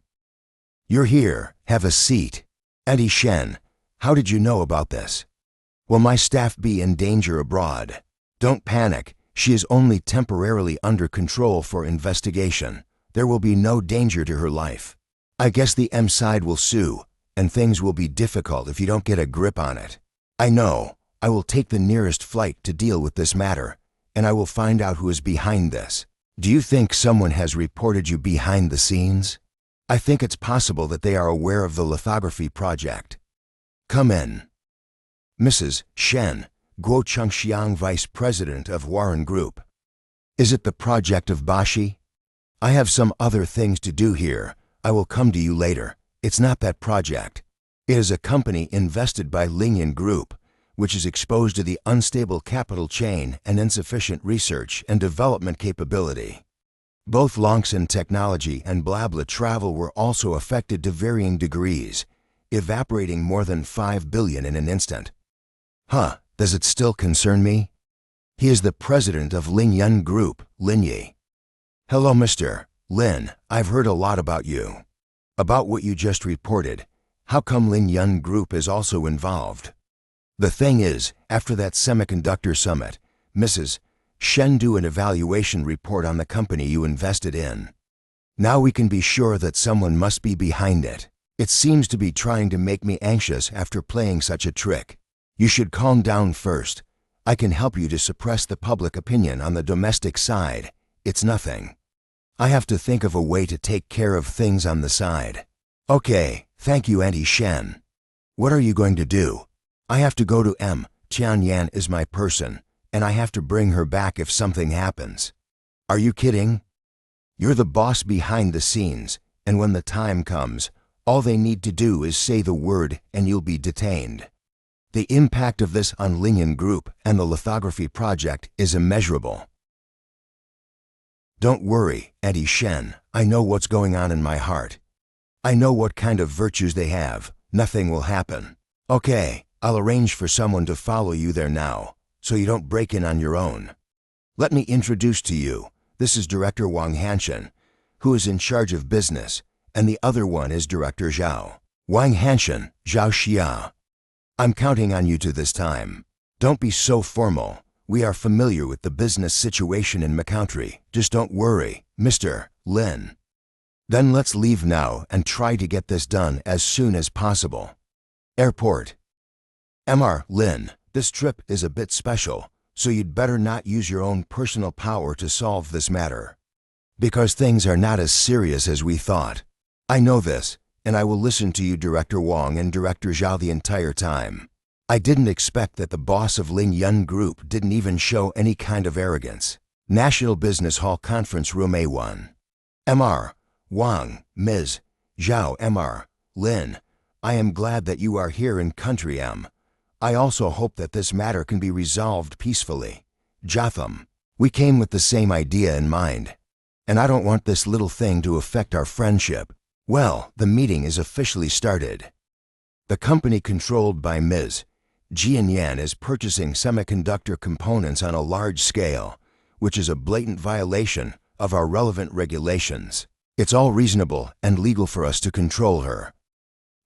You're here. Have a seat. Auntie Shen, how did you know about this? Will my staff be in danger abroad? Don't panic. She is only temporarily under control for investigation. There will be no danger to her life. I guess the M side will sue, and things will be difficult if you don't get a grip on it. I know. I will take the nearest flight to deal with this matter, and I will find out who is behind this. Do you think someone has reported you behind the scenes? I think it's possible that they are aware of the lithography project. Come in. Mrs. Shen, Guo Chengxiang, Vice President of Warren Group. Is it the project of Bashi? I have some other things to do here. I will come to you later. It's not that project. It is a company invested by Lingyan Group, which is exposed to the unstable capital chain and insufficient research and development capability. Both Longson Technology and Blabla Travel were also affected to varying degrees, evaporating more than 5 billion in an instant. Does it still concern me? He is the president of Lingyan Group, Linyi. Hello, Mr. Lin. I've heard a lot about you. About what you just reported. How come Lingyan Group is also involved? The thing is, after that semiconductor summit, Mrs. Shen do an evaluation report on the company you invested in. Now we can be sure that someone must be behind it. It seems to be trying to make me anxious after playing such a trick. You should calm down first. I can help you to suppress the public opinion on the domestic side. It's nothing. I have to think of a way to take care of things on the side. Okay, thank you, Auntie Shen. What are you going to do? I have to go to M. Tianyan is my person, and I have to bring her back if something happens. Are you kidding? You're the boss behind the scenes, and when the time comes, all they need to do is say the word and you'll be detained. The impact of this on Lingyan Group and the lithography project is immeasurable. Don't worry, Auntie Shen. I know what's going on in my heart. I know what kind of virtues they have. Nothing will happen. Okay. I'll arrange for someone to follow you there now, so you don't break in on your own. Let me introduce to you. This is Director Wang Hanshen, who is in charge of business, and the other one is Director Zhao. Wang Hanshen, Zhao Xia. I'm counting on you to this time. Don't be so formal. We are familiar with the business situation in McCountry. Just don't worry, Mr. Lin. Then let's leave now and try to get this done as soon as possible. Airport. Mr. Lin, this trip is a bit special, so you'd better not use your own personal power to solve this matter. Because things are not as serious as we thought. I know this, and I will listen to you, Director Wang and Director Zhao, the entire time. I didn't expect that the boss of Lingyan Group didn't even show any kind of arrogance. National Business Hall Conference Room A1. Mr. Wang, Ms. Zhao, Mr. Lin, I am glad that you are here in Country M. I also hope that this matter can be resolved peacefully. Jotham, we came with the same idea in mind, and I don't want this little thing to affect our friendship. Well, the meeting is officially started. The company controlled by Ms. Jianyan is purchasing semiconductor components on a large scale, which is a blatant violation of our relevant regulations. It's all reasonable and legal for us to control her.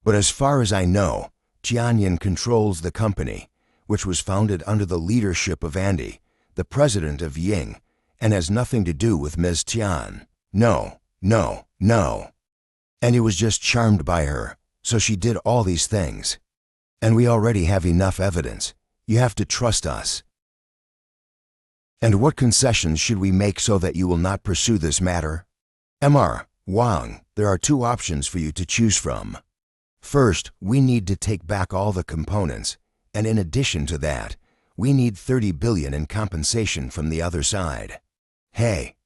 But as far as I know, Tianyan controls the company, which was founded under the leadership of Andy, the president of Ying, and has nothing to do with Ms. Tian. No, no, no. Andy was just charmed by her, so she did all these things. And we already have enough evidence. You have to trust us. And what concessions should we make so that you will not pursue this matter? Mr. Wang, there are two options for you to choose from. First, we need to take back all the components, and in addition to that, we need 30 billion in compensation from the other side. Hey,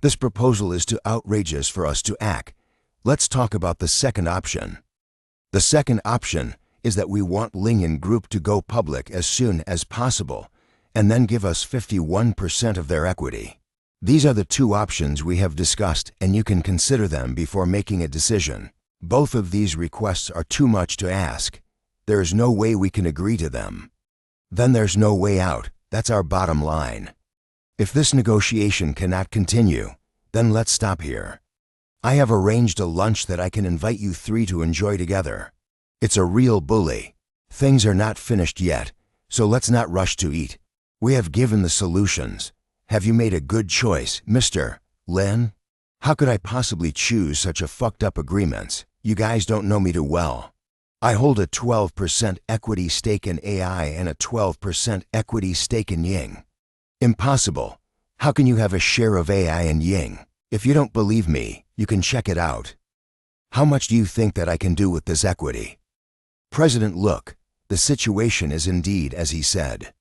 this proposal is too outrageous for us to act. Let's talk about the second option. The second option is that we want Lingyan Group to go public as soon as possible, and then give us 51% of their equity. These are the two options we have discussed, and you can consider them before making a decision. Both of these requests are too much to ask. There is no way we can agree to them. Then there's no way out. That's our bottom line. If this negotiation cannot continue, then let's stop here. I have arranged a lunch that I can invite you three to enjoy together. It's a real bully. Things are not finished yet, so let's not rush to eat. We have given the solutions. Have you made a good choice, Mr. Lin? How could I possibly choose such a fucked up agreements? You guys don't know me too well. I hold a 12% equity stake in AI and a 12% equity stake in Ying. Impossible. How can you have a share of AI and Ying? If you don't believe me, you can check it out. How much do you think that I can do with this equity? President, look, the situation is indeed as he said.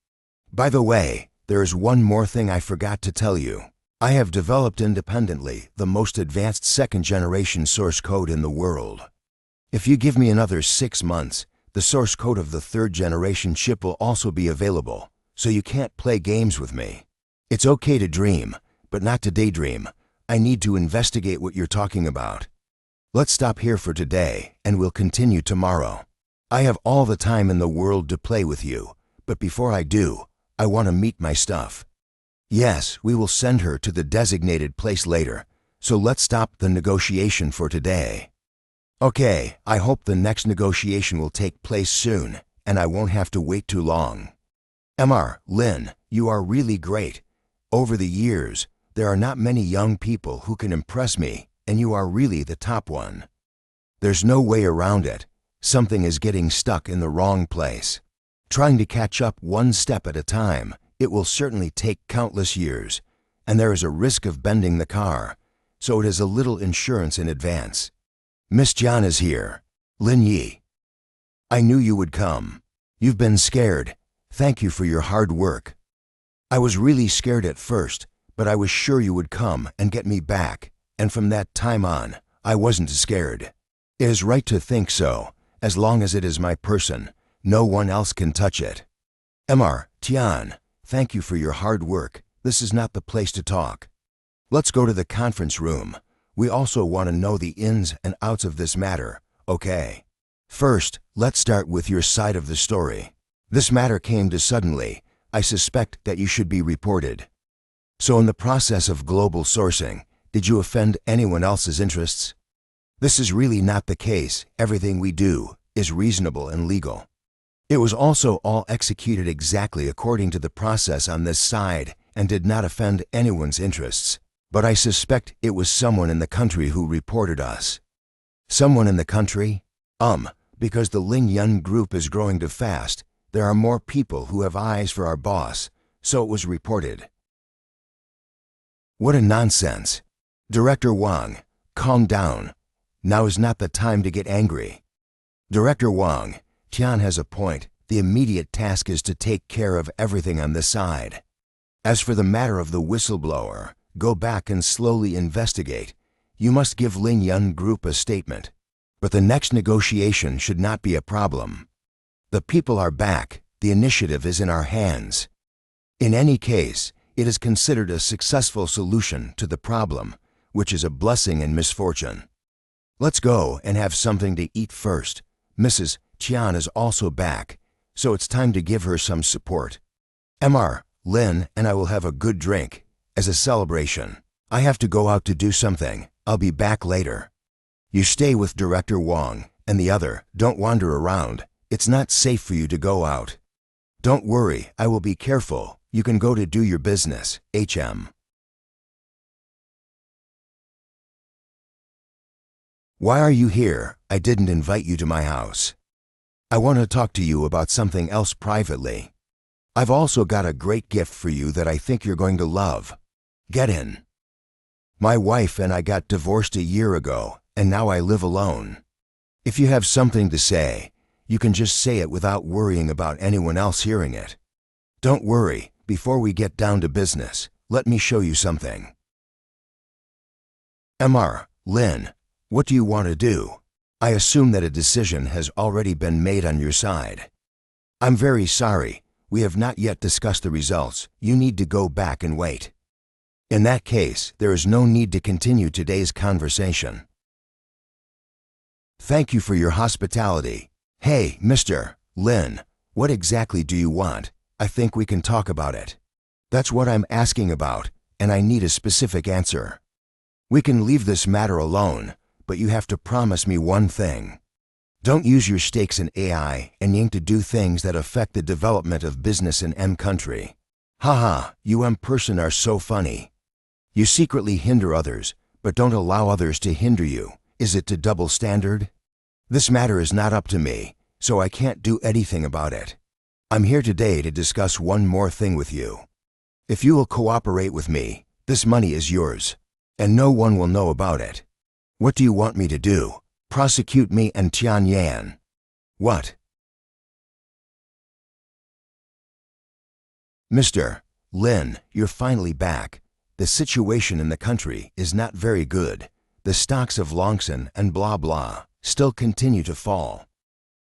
By the way, there is one more thing I forgot to tell you. I have developed independently the most advanced second-generation source code in the world. If you give me another 6 months, the source code of the third-generation chip will also be available, so you can't play games with me. It's okay to dream, but not to daydream. I need to investigate what you're talking about. Let's stop here for today, and we'll continue tomorrow. I have all the time in the world to play with you, but before I do, I want to meet my stuff. Yes, we will send her to the designated place later, so let's stop the negotiation for today. Okay, I hope the next negotiation will take place soon, and I won't have to wait too long. Mr. Lin, you are really great. Over the years, there are not many young people who can impress me, and you are really the top one. There's no way around it. Something is getting stuck in the wrong place. Trying to catch up one step at a time, it will certainly take countless years, and there is a risk of bending the car, so it is a little insurance in advance. Miss Jian is here. Lin Yi. I knew you would come. You've been scared. Thank you for your hard work. I was really scared at first, but I was sure you would come and get me back, and from that time on, I wasn't scared. It is right to think so. As long as it is my person, no one else can touch it. Mr. Tian, thank you for your hard work. This is not the place to talk. Let's go to the conference room. We also want to know the ins and outs of this matter, okay? First, let's start with your side of the story. This matter came to suddenly. I suspect that you should be reported. So in the process of global sourcing, did you offend anyone else's interests? This is really not the case. Everything we do is reasonable and legal. It was also all executed exactly according to the process on this side and did not offend anyone's interests. But I suspect it was someone in the country who reported us. Someone in the country? Because the Lingyan Group is growing too fast, there are more people who have eyes for our boss, so it was reported. What a nonsense. Director Wang, calm down. Now is not the time to get angry. Director Wang, Tian has a point. The immediate task is to take care of everything on this side. As for the matter of the whistleblower, go back and slowly investigate. You must give Lingyan Group a statement. But the next negotiation should not be a problem. The people are back. The initiative is in our hands. In any case, it is considered a successful solution to the problem, which is a blessing and misfortune. Let's go and have something to eat first. Mrs. Tian is also back, so it's time to give her some support. Mr. Lin and I will have a good drink as a celebration. I have to go out to do something. I'll be back later. You stay with Director Wang and the other, don't wander around. It's not safe for you to go out. Don't worry, I will be careful. You can go to do your business, HM. Why are you here? I didn't invite you to my house. I want to talk to you about something else privately. I've also got a great gift for you that I think you're going to love. Get in. My wife and I got divorced a year ago, and now I live alone. If you have something to say, you can just say it without worrying about anyone else hearing it. Don't worry, before we get down to business, let me show you something. Mr. Lin, what do you want to do? I assume that a decision has already been made on your side. I'm very sorry, we have not yet discussed the results. You need to go back and wait. In that case, there is no need to continue today's conversation. Thank you for your hospitality. Hey, Mr. Lin, what exactly do you want? I think we can talk about it. That's what I'm asking about, and I need a specific answer. We can leave this matter alone, but you have to promise me one thing. Don't use your stakes in AI and Ying to do things that affect the development of business in M country. Haha, you M person are so funny. You secretly hinder others, but don't allow others to hinder you. Is it to double standard? This matter is not up to me, so I can't do anything about it. I'm here today to discuss one more thing with you. If you will cooperate with me, this money is yours, and no one will know about it. What do you want me to do? Prosecute me and Tianyan? What? Mr. Lin, you're finally back. The situation in the country is not very good. The stocks of Longson and blah blah still continue to fall.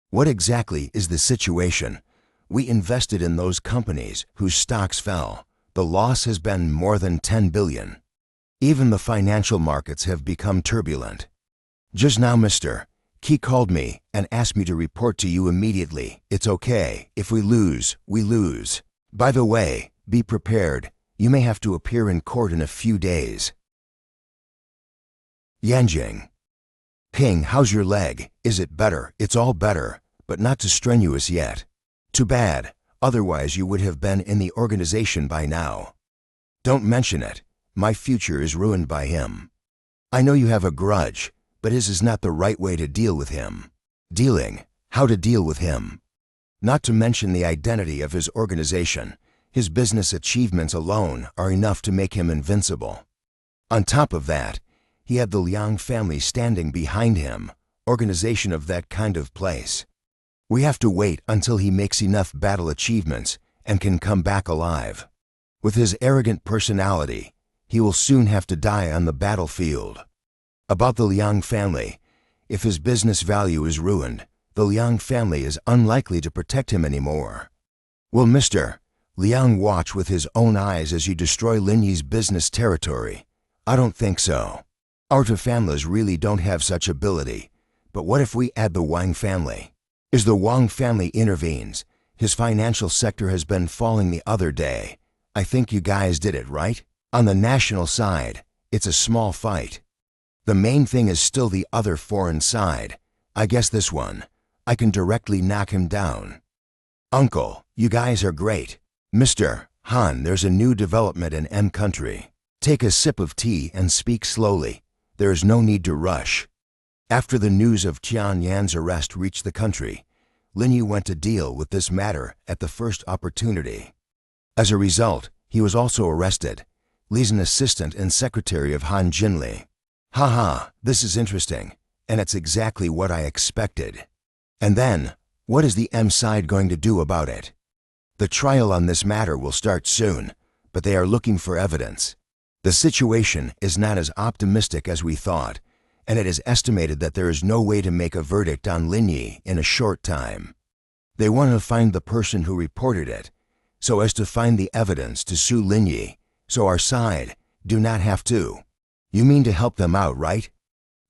What exactly is the situation? We invested in those companies whose stocks fell. The loss has been more than 10 billion. Even the financial markets have become turbulent. Just now, Mr. Key called me and asked me to report to you immediately. It's okay. If we lose, we lose. By the way, be prepared. You may have to appear in court in a few days. Yanjing. Ping, how's your leg? Is it better? It's all better, but not too strenuous yet. Too bad, otherwise you would have been in the organization by now. Don't mention it. My future is ruined by him. I know you have a grudge, but his is not the right way to deal with him. How to deal with him. Not to mention the identity of his organization. His business achievements alone are enough to make him invincible. On top of that, he had the Liang family standing behind him, organization of that kind of place. We have to wait until he makes enough battle achievements and can come back alive. With his arrogant personality, he will soon have to die on the battlefield. About the Liang family, if his business value is ruined, the Liang family is unlikely to protect him anymore. Will Mr. Liang watch with his own eyes as you destroy Lin Yi's business territory? I don't think so. Our two families really don't have such ability. But what if we add the Wang family? If the Wang family intervenes, his financial sector has been falling the other day. I think you guys did it, right? On the national side, it's a small fight. The main thing is still the other foreign side. I guess this one, I can directly knock him down. Uncle, you guys are great. Mr. Han, there's a new development in M country. Take a sip of tea and speak slowly. There is no need to rush. After the news of Tianyan's arrest reached the country, Lin Yi went to deal with this matter at the first opportunity. As a result, he was also arrested. Li's an assistant and secretary of Han Jinli. Haha, this is interesting, and it's exactly what I expected. And then, what is the M side going to do about it? The trial on this matter will start soon, but they are looking for evidence. The situation is not as optimistic as we thought, and it is estimated that there is no way to make a verdict on Lin Yi in a short time. They want to find the person who reported it, so as to find the evidence to sue Lin Yi, so our side do not have to. You mean to help them out, right?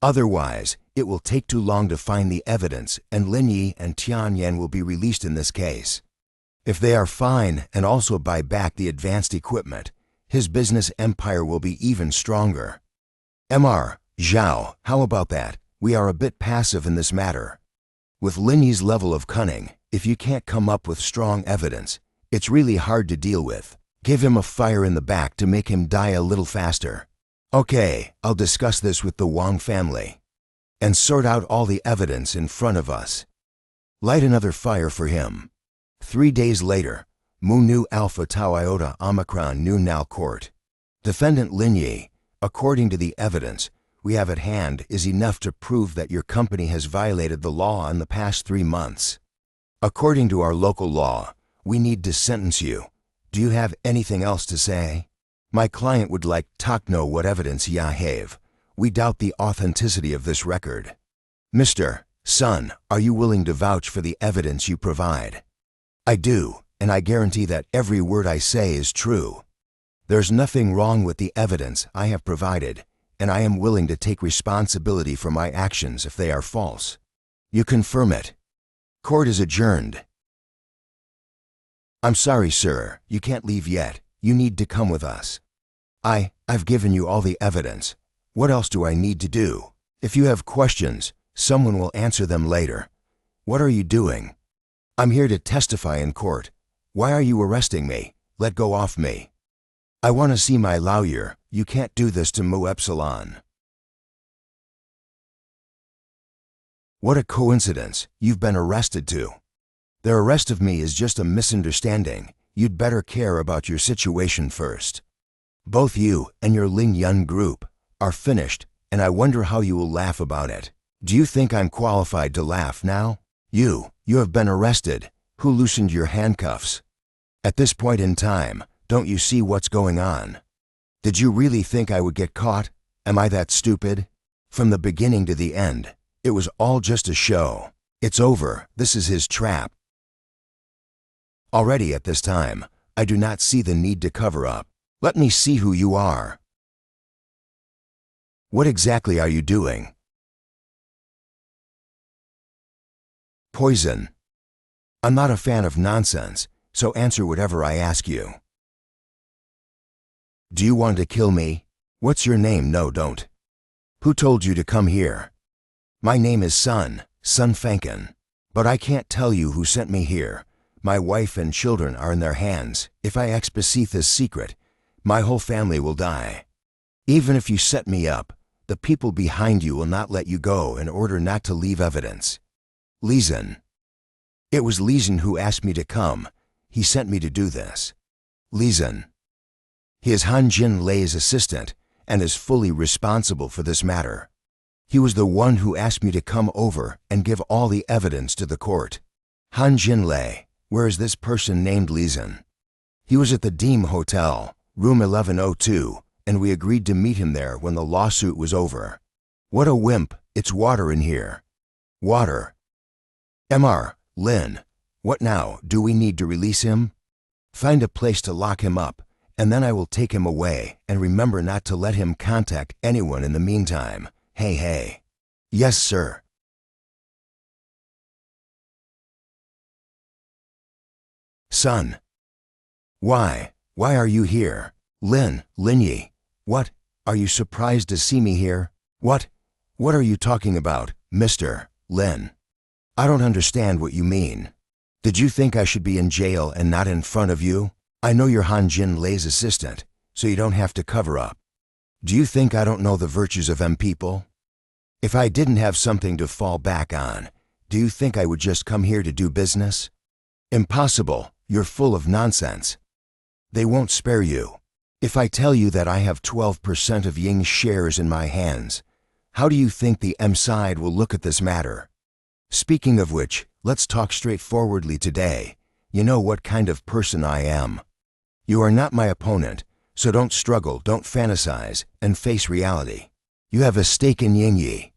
Otherwise, it will take too long to find the evidence, and Lin Yi and Tianyan will be released in this case. If they are fine and also buy back the advanced equipment, his business empire will be even stronger. Mr. Zhao, how about that? We are a bit passive in this matter. With Linyi's level of cunning, if you can't come up with strong evidence, it's really hard to deal with. Give him a fire in the back to make him die a little faster. Okay, I'll discuss this with the Wang family and sort out all the evidence in front of us. Light another fire for him. 3 days later, Mu Nu Alpha Tau Iota Omicron Nu Nal Court. Defendant Linyi, according to the evidence we have at hand is enough to prove that your company has violated the law in the past 3 months. According to our local law, we need to sentence you. Do you have anything else to say? My client would like to know what evidence you have. We doubt the authenticity of this record. Mr. Sun, are you willing to vouch for the evidence you provide? I do, and I guarantee that every word I say is true. There's nothing wrong with the evidence I have provided, and I am willing to take responsibility for my actions if they are false. You confirm it. Court is adjourned. I'm sorry, sir, you can't leave yet. You need to come with us. I've given you all the evidence. What else do I need to do? If you have questions, someone will answer them later. What are you doing? I'm here to testify in court. Why are you arresting me? Let go off me. I want to see my lawyer. You can't do this to Mu Epsilon. What a coincidence. You've been arrested too. Their arrest of me is just a misunderstanding. You'd better care about your situation first. Both you and your Ling Yun group are finished, and I wonder how you will laugh about it. Do you think I'm qualified to laugh now? You have been arrested. Who loosened your handcuffs? At this point in time, don't you see what's going on? Did you really think I would get caught? Am I that stupid? From the beginning to the end, it was all just a show. It's over. This is his trap. Already at this time, I do not see the need to cover up. Let me see who you are. What exactly are you doing? Poison. I'm not a fan of nonsense, so answer whatever I ask you. Do you want to kill me? What's your name? No, don't. Who told you to come here? My name is Sun Fankin. But I can't tell you who sent me here. My wife and children are in their hands. If I expose this secret, my whole family will die. Even if you set me up, the people behind you will not let you go in order not to leave evidence. Lizen. It was Lizen who asked me to come. He sent me to do this. Lizen. He is Han Jin Lei's assistant and is fully responsible for this matter. He was the one who asked me to come over and give all the evidence to the court. Han Jin Lei, where is this person named Lizen? He was at the Deem Hotel, room 1102, and we agreed to meet him there when the lawsuit was over. What a wimp, it's water in here. Water. Mr. Lin, what now? Do we need to release him? Find a place to lock him up, and then I will take him away, and remember not to let him contact anyone in the meantime. Hey. Yes, sir. Son. Why are you here? Linyi. What? Are you surprised to see me here? What are you talking about, Mr. Lin? I don't understand what you mean. Did you think I should be in jail and not in front of you? I know you're Han Jin Lei's assistant, so you don't have to cover up. Do you think I don't know the virtues of people? If I didn't have something to fall back on, do you think I would just come here to do business? Impossible. You're full of nonsense. They won't spare you. If I tell you that I have 12% of Ying's shares in my hands, how do you think the M side will look at this matter? Speaking of which, let's talk straightforwardly today. You know what kind of person I am. You are not my opponent, so don't struggle, don't fantasize, and face reality. You have a stake in Yingyi.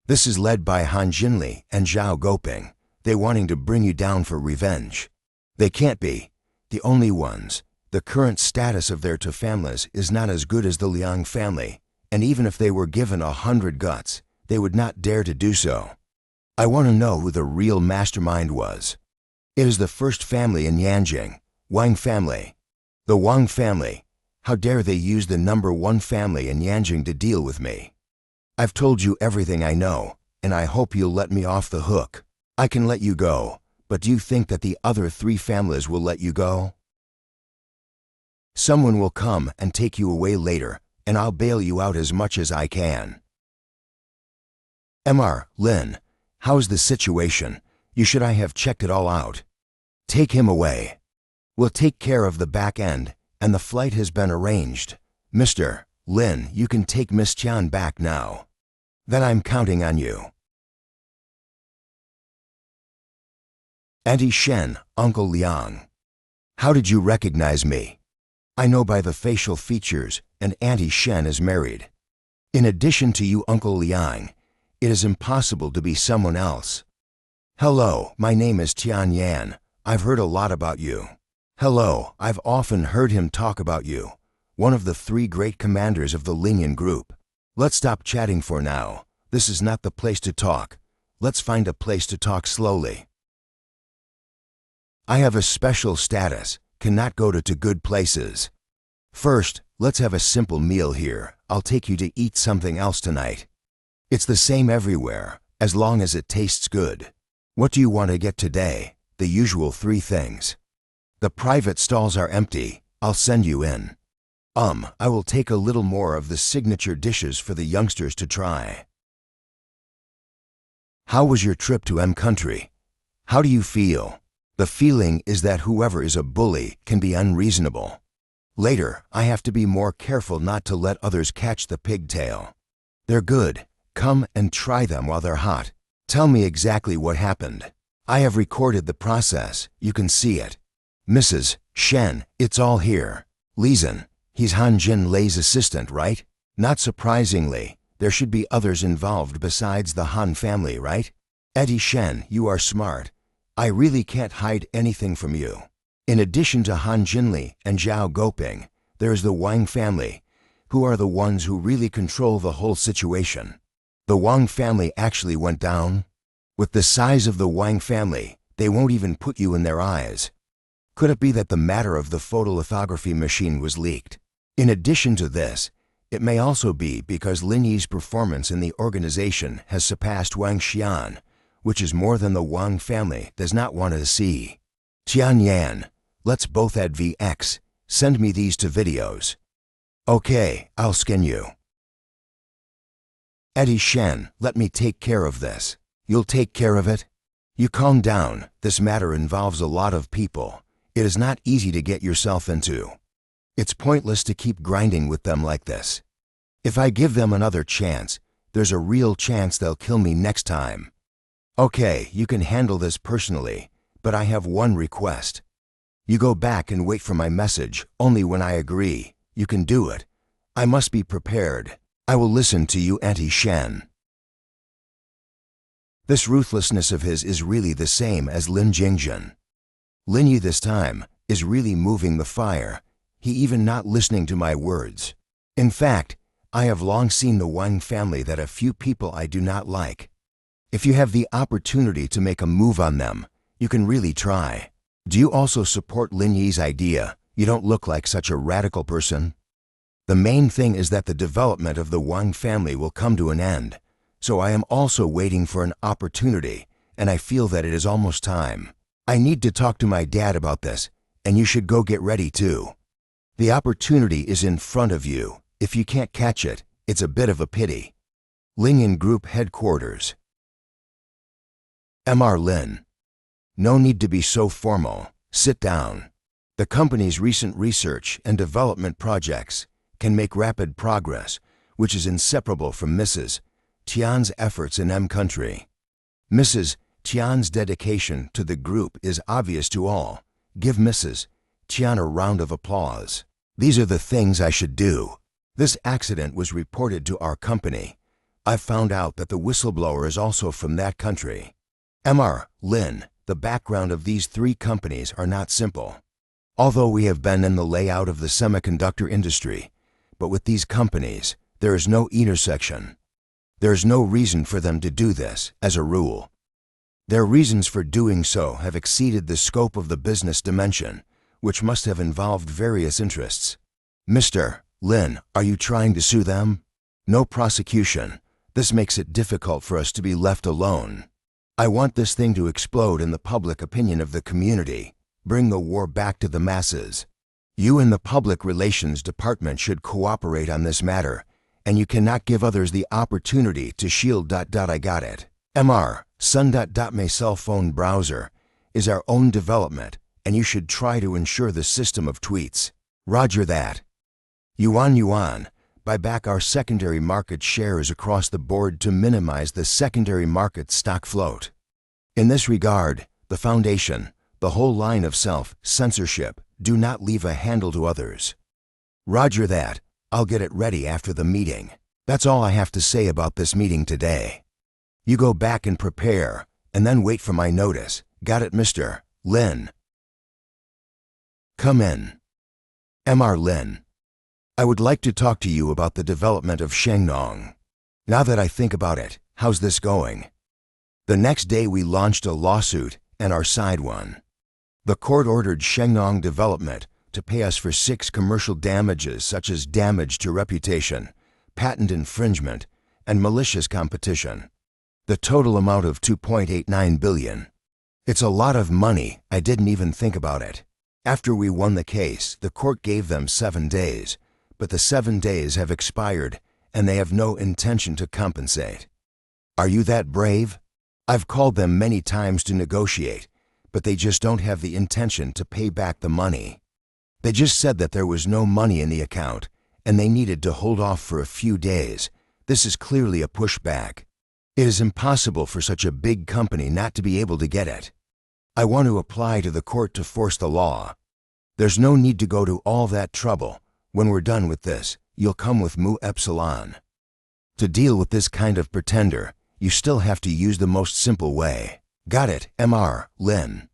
This is led by Han Jinli and Zhao Goping. They wanting to bring you down for revenge. They can't be. The only ones. The current status of their two families is not as good as the Liang family, and even if they were given 100 guts, they would not dare to do so. I want to know who the real mastermind was. It is the first family in Yanjing, Wang family. The Wang family. How dare they use the number 1 family in Yanjing to deal with me? I've told you everything I know, and I hope you'll let me off the hook. I can let you go, but do you think that the other 3 families will let you go? Someone will come and take you away later, and I'll bail you out as much as I can. Mr. Lin, how's the situation? You should I have checked it all out. Take him away. We'll take care of the back end, and the flight has been arranged. Mr. Lin, you can take Miss Tian back now. Then I'm counting on you. Auntie Shen, Uncle Liang. How did you recognize me? I know by the facial features, and Auntie Shen is married. In addition to you, Uncle Liang, it is impossible to be someone else. Hello, my name is Tian Yan. I've heard a lot about you. Hello, I've often heard him talk about you, one of the 3 great commanders of the Linian group. Let's stop chatting for now. This is not the place to talk. Let's find a place to talk slowly. I have a special status, cannot go to good places. First, let's have a simple meal here. I'll take you to eat something else tonight. It's the same everywhere, as long as it tastes good. What do you want to get today? The usual 3 things. The private stalls are empty. I'll send you in. I will take a little more of the signature dishes for the youngsters to try. How was your trip to M country? How do you feel? The feeling is that whoever is a bully can be unreasonable. Later, I have to be more careful not to let others catch the pigtail. They're good. Come and try them while they're hot. Tell me exactly what happened. I have recorded the process. You can see it. Mrs. Shen, it's all here. Lizen, he's Han Jin Lei's assistant, right? Not surprisingly, there should be others involved besides the Han family, right? Auntie Shen, you are smart. I really can't hide anything from you. In addition to Han Jinli and Zhao Goping, there's the Wang family, who are the ones who really control the whole situation. The Wang family actually went down. With the size of the Wang family, they won't even put you in their eyes. Could it be that the matter of the photolithography machine was leaked? In addition to this, it may also be because Lin Yi's performance in the organization has surpassed Wang Xian, which is more than the Wang family does not want to see. Tian Yan, let's both add VX. Send me these 2 videos. Okay, I'll skin you. Auntie Shen, let me take care of this. You'll take care of it? You calm down. This matter involves a lot of people. It is not easy to get yourself into. It's pointless to keep grinding with them like this. If I give them another chance, there's a real chance they'll kill me next time. Okay, you can handle this personally, but I have one request. You go back and wait for my message. Only when I agree, you can do it. I must be prepared. I will listen to you, Auntie Shen. This ruthlessness of his is really the same as Lin Jingjun. Lin Yi this time is really moving the fire. He even not listening to my words. In fact, I have long seen the Wang family that a few people I do not like. If you have the opportunity to make a move on them, you can really try. Do you also support Lin Yi's idea? You don't look like such a radical person. The main thing is that the development of the Wang family will come to an end. So I am also waiting for an opportunity, and I feel that it is almost time. I need to talk to my dad about this, and you should go get ready too. The opportunity is in front of you. If you can't catch it, it's a bit of a pity. Linian Group Headquarters. Mr. Lin. No need to be so formal. Sit down. The company's recent research and development projects can make rapid progress, which is inseparable from Mrs. Tian's efforts in M country. Mrs. Tian's dedication to the group is obvious to all. Give Mrs. Tian a round of applause. These are the things I should do. This accident was reported to our company. I've found out that the whistleblower is also from that country. Mr. Lin, the background of these 3 companies are not simple. Although we have been in the layout of the semiconductor industry, but with these companies, there is no intersection. There is no reason for them to do this, as a rule. Their reasons for doing so have exceeded the scope of the business dimension, which must have involved various interests. Mr. Lin, are you trying to sue them? No prosecution. This makes it difficult for us to be left alone. I want this thing to explode in the public opinion of the community, bring the war back to the masses. You and the public relations department should cooperate on this matter, and you cannot give others the opportunity to shield. I got it. MR, Sun.My cell phone browser is our own development, and you should try to ensure the system of tweets. Roger that. Yuan, buy back our secondary market shares across the board to minimize the secondary market stock float. In this regard, the Foundation, the whole line of self-censorship, do not leave a handle to others. Roger that. I'll get it ready after the meeting. That's all I have to say about this meeting today. You go back and prepare, and then wait for my notice. Got it, Mr. Lin? Come in. Mr. Lin. I would like to talk to you about the development of Shengnong. Now that I think about it, how's this going? The next day we launched a lawsuit, and our side won. The court ordered Shengnong Development to pay us for 6 commercial damages such as damage to reputation, patent infringement, and malicious competition. The total amount of 2.89 billion. It's a lot of money. I didn't even think about it. After we won the case, the court gave them 7 days, but the 7 days have expired and they have no intention to compensate. Are you that brave? I've called them many times to negotiate, but they just don't have the intention to pay back the money. They just said that there was no money in the account and they needed to hold off for a few days. This is clearly a pushback. It is impossible for such a big company not to be able to get it. I want to apply to the court to force the law. There's no need to go to all that trouble. When we're done with this, you'll come with Mu Epsilon. To deal with this kind of pretender, you still have to use the most simple way. Got it, Mr. Lin.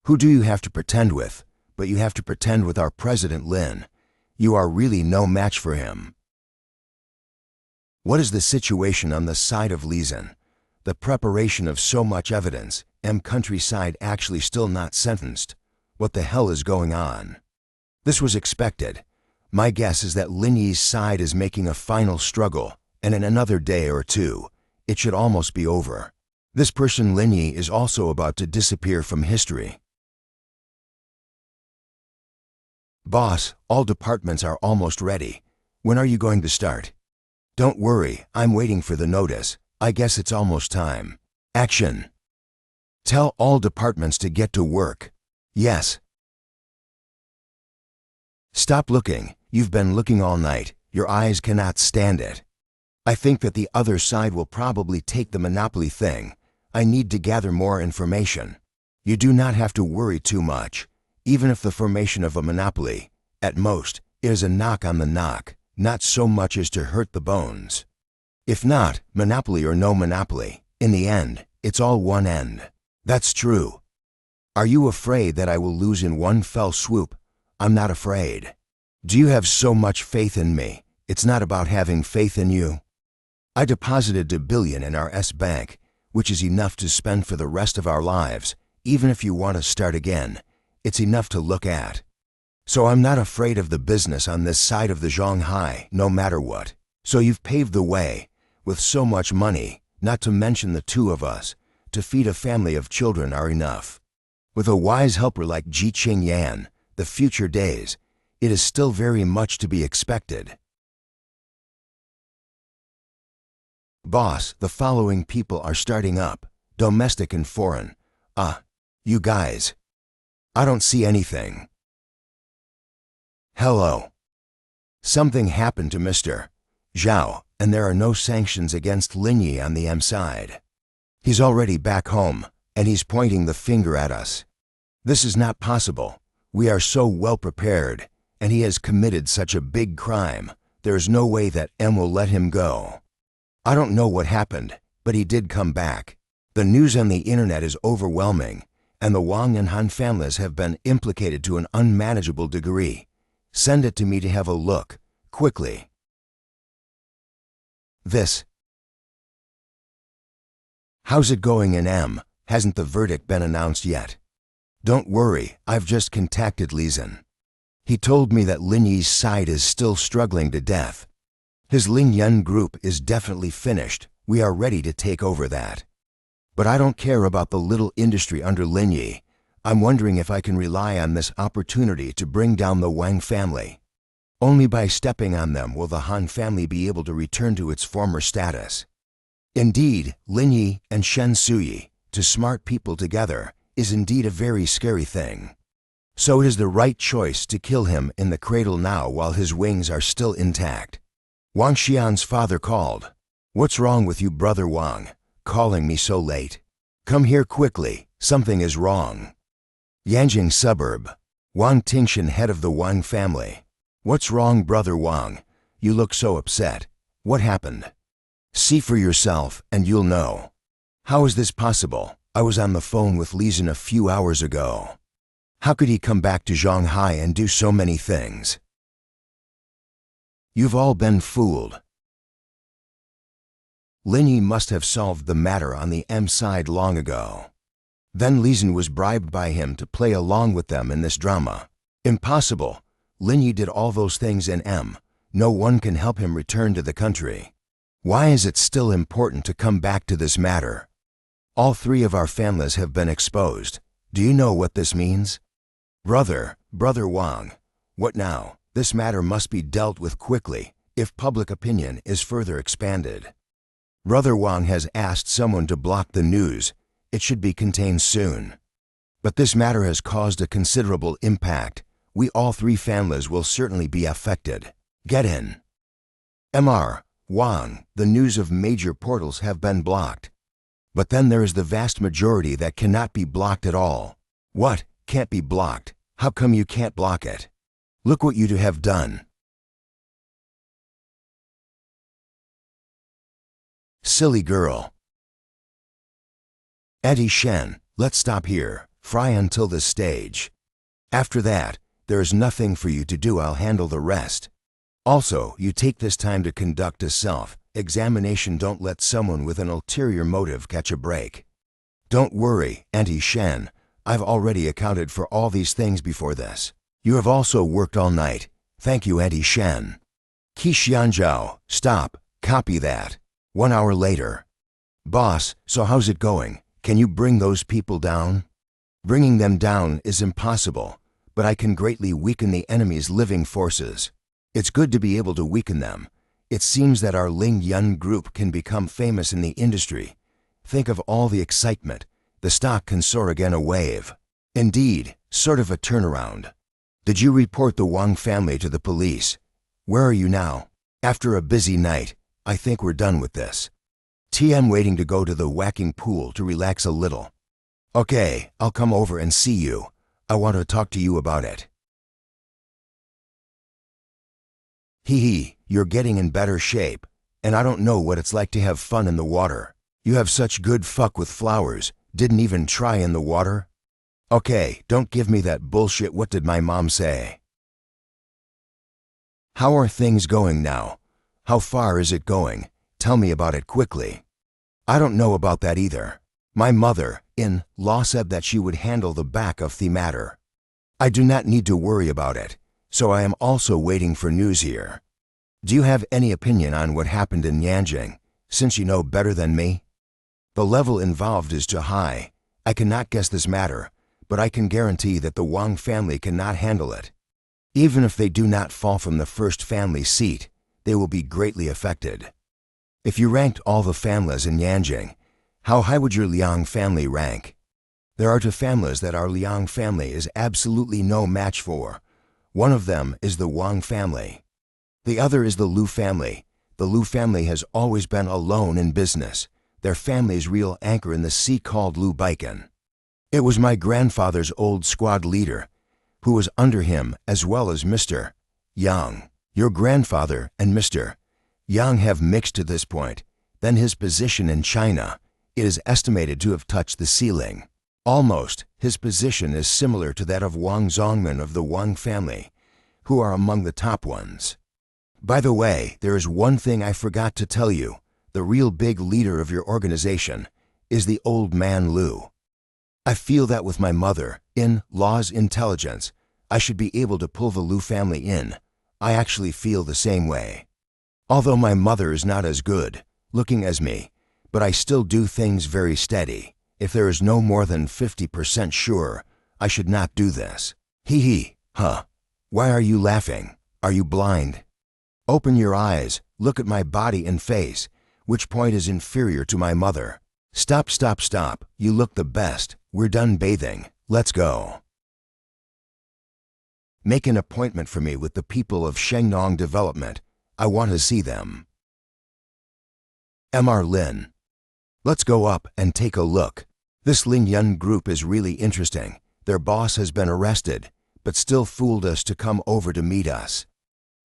Who do you have to pretend with? But you have to pretend with our President Lin. You are really no match for him. What is the situation on the side of Lizen? The preparation of so much evidence, countryside actually still not sentenced. What the hell is going on? This was expected. My guess is that Lin Yi's side is making a final struggle, and in another day or two, it should almost be over. This person Lin Yi is also about to disappear from history. Boss, all departments are almost ready. When are you going to start? Don't worry, I'm waiting for the notice. I guess it's almost time. Action. Tell all departments to get to work. Yes. Stop looking. You've been looking all night. Your eyes cannot stand it. I think that the other side will probably take the monopoly thing. I need to gather more information. You do not have to worry too much. Even if the formation of a monopoly, at most, is a knock on the knock, not so much as to hurt the bones. If not, monopoly or no monopoly, in the end, it's all one end. That's true. Are you afraid that I will lose in one fell swoop? I'm not afraid. Do you have so much faith in me? It's not about having faith in you. I deposited $2 billion in our bank, which is enough to spend for the rest of our lives. Even if you want to start again, it's enough to look at. So I'm not afraid of the business on this side of the Zhonghai, no matter what. So you've paved the way, with so much money, not to mention the 2 of us, to feed a family of children are enough. With a wise helper like Ji Qing Yan, the future days, it is still very much to be expected. Boss, the following people are starting up, domestic and foreign. You guys. I don't see anything. Hello. Something happened to Mr. Zhao, and there are no sanctions against Lin Yi on the M side. He's already back home, and he's pointing the finger at us. This is not possible. We are so well prepared, and he has committed such a big crime. There is no way that M will let him go. I don't know what happened, but he did come back. The news on the internet is overwhelming, and the Wang and Han families have been implicated to an unmanageable degree. Send it to me to have a look, quickly. This. How's it going in M? Hasn't the verdict been announced yet? Don't worry, I've just contacted Lizen. He told me that Lin Yi's side is still struggling to death. His Ling Yun group is definitely finished. We are ready to take over that. But I don't care about the little industry under Lin Yi. I'm wondering if I can rely on this opportunity to bring down the Wang family. Only by stepping on them will the Han family be able to return to its former status. Indeed, Lin Yi and Shen Suyi, to smart people together, is indeed a very scary thing. So it is the right choice to kill him in the cradle now while his wings are still intact. Wang Xian's father called. "What's wrong with you, Brother Wang, calling me so late? Come here quickly, something is wrong." Yanjing suburb. Wang Tingshan, head of the Wang family. "What's wrong, Brother Wang? You look so upset. What happened? See for yourself and you'll know." "How is this possible? I was on the phone with Li Zhen a few hours ago. How could he come back to Shanghai and do so many things?" "You've all been fooled. Lin Yi must have solved the matter on the M side long ago. Then Li Zhen was bribed by him to play along with them in this drama. Impossible. Lin Yi did all those things in M. No one can help him return to the country. Why is it still important to come back to this matter? All three of our families have been exposed. Do you know what this means?" Brother Wang, what now? This matter must be dealt with quickly if public opinion is further expanded. Brother Wang has asked someone to block the news. It should be contained soon. But this matter has caused a considerable impact. We all three families will certainly be affected. Get in. Mr. Wang, the news of major portals have been blocked. But then there is the vast majority that cannot be blocked at all. What? Can't be blocked? How come you can't block it? Look what you have done. Silly girl. Auntie Shen, let's stop here. Fry until this stage. After that, there is nothing for you to do. I'll handle the rest. Also, you take this time to conduct a self-examination. Don't let someone with an ulterior motive catch a break. Don't worry, Auntie Shen. I've already accounted for all these things before this. You have also worked all night. Thank you, Auntie Shen. Qi Xianzhao, stop. Copy that. 1 hour later. Boss, so how's it going? Can you bring those people down? Bringing them down is impossible, but I can greatly weaken the enemy's living forces. It's good to be able to weaken them. It seems that our Ling Yun group can become famous in the industry. Think of all the excitement. The stock can soar again a wave. Indeed, sort of a turnaround. Did you report the Wang family to the police? Where are you now? After a busy night, I think we're done with this. TM waiting to go to the whacking pool to relax a little. Okay, I'll come over and see you. I want to talk to you about it. Hee, you're getting in better shape, and I don't know what it's like to have fun in the water. You have such good fuck with flowers, didn't even try in the water? Okay, don't give me that bullshit. What did my mom say? How are things going now? How far is it going? Tell me about it quickly. I don't know about that either. My mother-in-law said that she would handle the back of the matter. I do not need to worry about it, so I am also waiting for news here. Do you have any opinion on what happened in Yanjing, since you know better than me? The level involved is too high. I cannot guess this matter, but I can guarantee that the Wang family cannot handle it. Even if they do not fall from the first family seat, they will be greatly affected. If you ranked all the families in Yanjing, how high would your Liang family rank? There are two families that our Liang family is absolutely no match for. One of them is the Wang family. The other is the Lu family. The Lu family has always been alone in business. Their family's real anchor in the sea called Lu Baikan. It was my grandfather's old squad leader, who was under him, as well as Mr. Yang. Your grandfather and Mr. Yang have mixed to this point. Then his position in China, it is estimated to have touched the ceiling. Almost, his position is similar to that of Wang Zongmin of the Wang family, who are among the top ones. By the way, there is one thing I forgot to tell you. The real big leader of your organization is the old man Lu. I feel that with my mother-in-law's intelligence, I should be able to pull the Lu family in. I actually feel the same way. Although my mother is not as good looking as me, but I still do things very steady. If there is no more than 50% sure, I should not do this. Hee hee, huh? Why are you laughing? Are you blind? Open your eyes, look at my body and face. Which point is inferior to my mother? Stop, stop, stop. You look the best. We're done bathing. Let's go. Make an appointment for me with the people of Shengnong Development. I want to see them. Mr. Lin. Let's go up and take a look. This Lin Yun group is really interesting. Their boss has been arrested, but still fooled us to come over to meet us.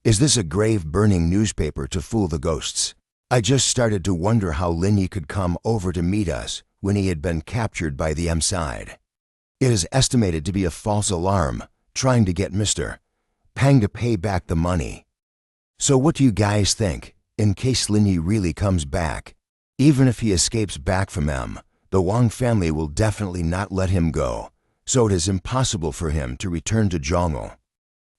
Is this a grave-burning newspaper to fool the ghosts? I just started to wonder how Lin Yi could come over to meet us when he had been captured by the M side. It is estimated to be a false alarm, trying to get Mr. Pang to pay back the money. So what do you guys think, in case Lin Yi really comes back? Even if he escapes back from M, the Wang family will definitely not let him go, so it is impossible for him to return to Zhongli.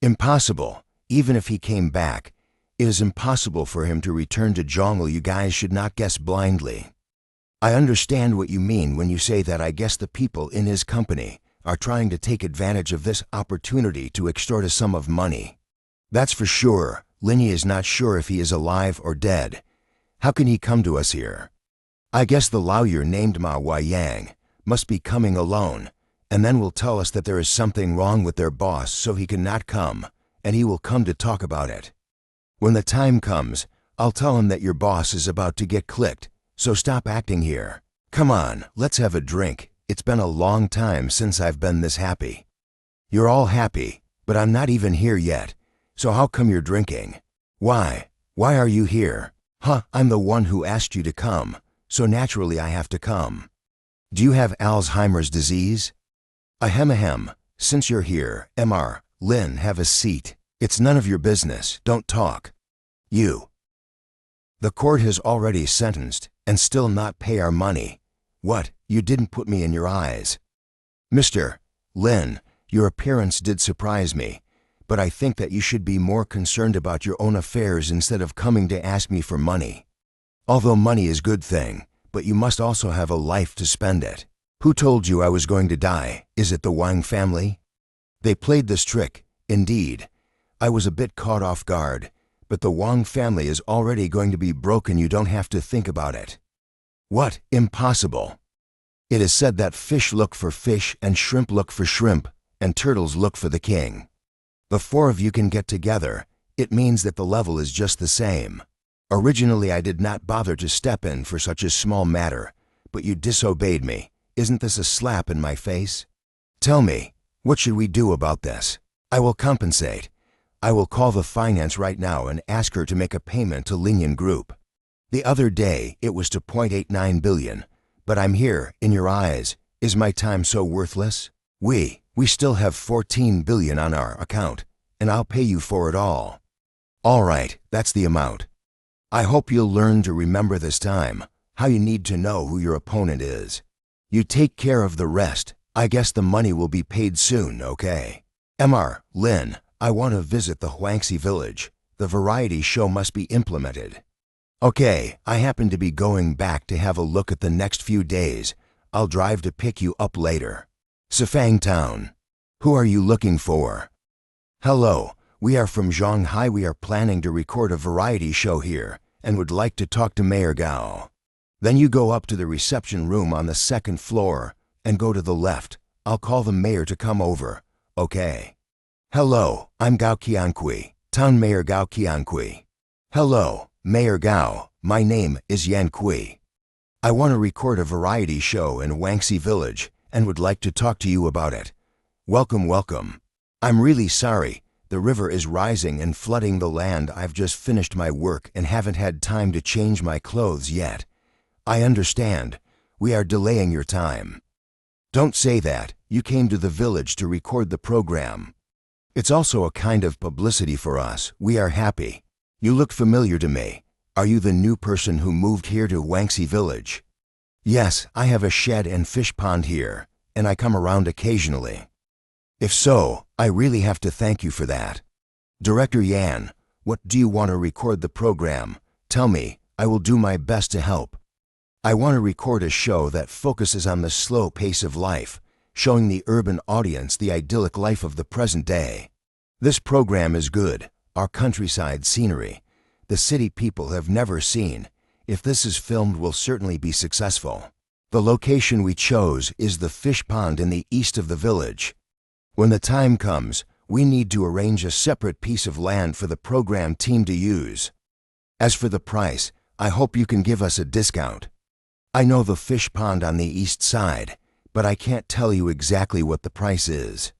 Impossible. Even if he came back, it is impossible for him to return to Zhongli. You guys should not guess blindly. I understand what you mean when you say that. I guess the people in his company are trying to take advantage of this opportunity to extort a sum of money. That's for sure. Lin Yi is not sure if he is alive or dead. How can he come to us here? I guess the lawyer named Manhwa Yang must be coming alone, and then will tell us that there is something wrong with their boss, so he cannot come, and he will come to talk about it. When the time comes, I'll tell him that your boss is about to get clicked, so stop acting here. Come on, let's have a drink. It's been a long time since I've been this happy. You're all happy, but I'm not even here yet, so how come you're drinking? Why? Why are you here? Huh, I'm the one who asked you to come, so naturally I have to come. Do you have Alzheimer's disease? Ahem, since you're here, Mr. Lin, have a seat. It's none of your business, don't talk. You. The court has already sentenced and still not pay our money. What, you didn't put me in your eyes? Mr. Lin, your appearance did surprise me, but I think that you should be more concerned about your own affairs instead of coming to ask me for money. Although money is a good thing, but you must also have a life to spend it. Who told you I was going to die? Is it the Wang family? They played this trick, indeed. I was a bit caught off guard, but the Wang family is already going to be broken. You don't have to think about it. What? Impossible. It is said that fish look for fish and shrimp look for shrimp, and turtles look for the king. The four of you can get together. It means that the level is just the same. Originally, I did not bother to step in for such a small matter, but you disobeyed me. Isn't this a slap in my face? Tell me, what should we do about this? I will compensate. I will call the finance right now and ask her to make a payment to Lin Yun Group. The other day, it was to 0.89 billion, but I'm here, in your eyes. Is my time so worthless? We still have 14 billion on our account, and I'll pay you for it all. All right, that's the amount. I hope you'll learn to remember this time, how you need to know who your opponent is. You take care of the rest. I guess the money will be paid soon, okay? Mr. Lin, I want to visit the Huangxi village. The variety show must be implemented. Okay, I happen to be going back to have a look at the next few days. I'll drive to pick you up later. Sifang Town. Who are you looking for? Hello, we are from Shanghai. We are planning to record a variety show here and would like to talk to Mayor Gao. Then you go up to the reception room on the second floor and go to the left. I'll call the mayor to come over, okay? Hello, I'm Gao Qiankui, Town Mayor Gao Qiankui. Hello, Mayor Gao, my name is Yan Kui. I want to record a variety show in Huangxi Village and would like to talk to you about it. Welcome, welcome. I'm really sorry. The river is rising and flooding the land. I've just finished my work and haven't had time to change my clothes yet. I understand. We are delaying your time. Don't say that. You came to the village to record the program. It's also a kind of publicity for us. We are happy. You look familiar to me. Are you the new person who moved here to Huangxi Village? Yes, I have a shed and fish pond here, and I come around occasionally. If so, I really have to thank you for that. Director Yan, what do you want to record the program? Tell me, I will do my best to help. I want to record a show that focuses on the slow pace of life, showing the urban audience the idyllic life of the present day. This program is good, our countryside scenery, the city people have never seen. If this is filmed, will certainly be successful. The location we chose is the fish pond in the east of the village. When the time comes, we need to arrange a separate piece of land for the program team to use. As for the price, I hope you can give us a discount. I know the fish pond on the east side, but I can't tell you exactly what the price is.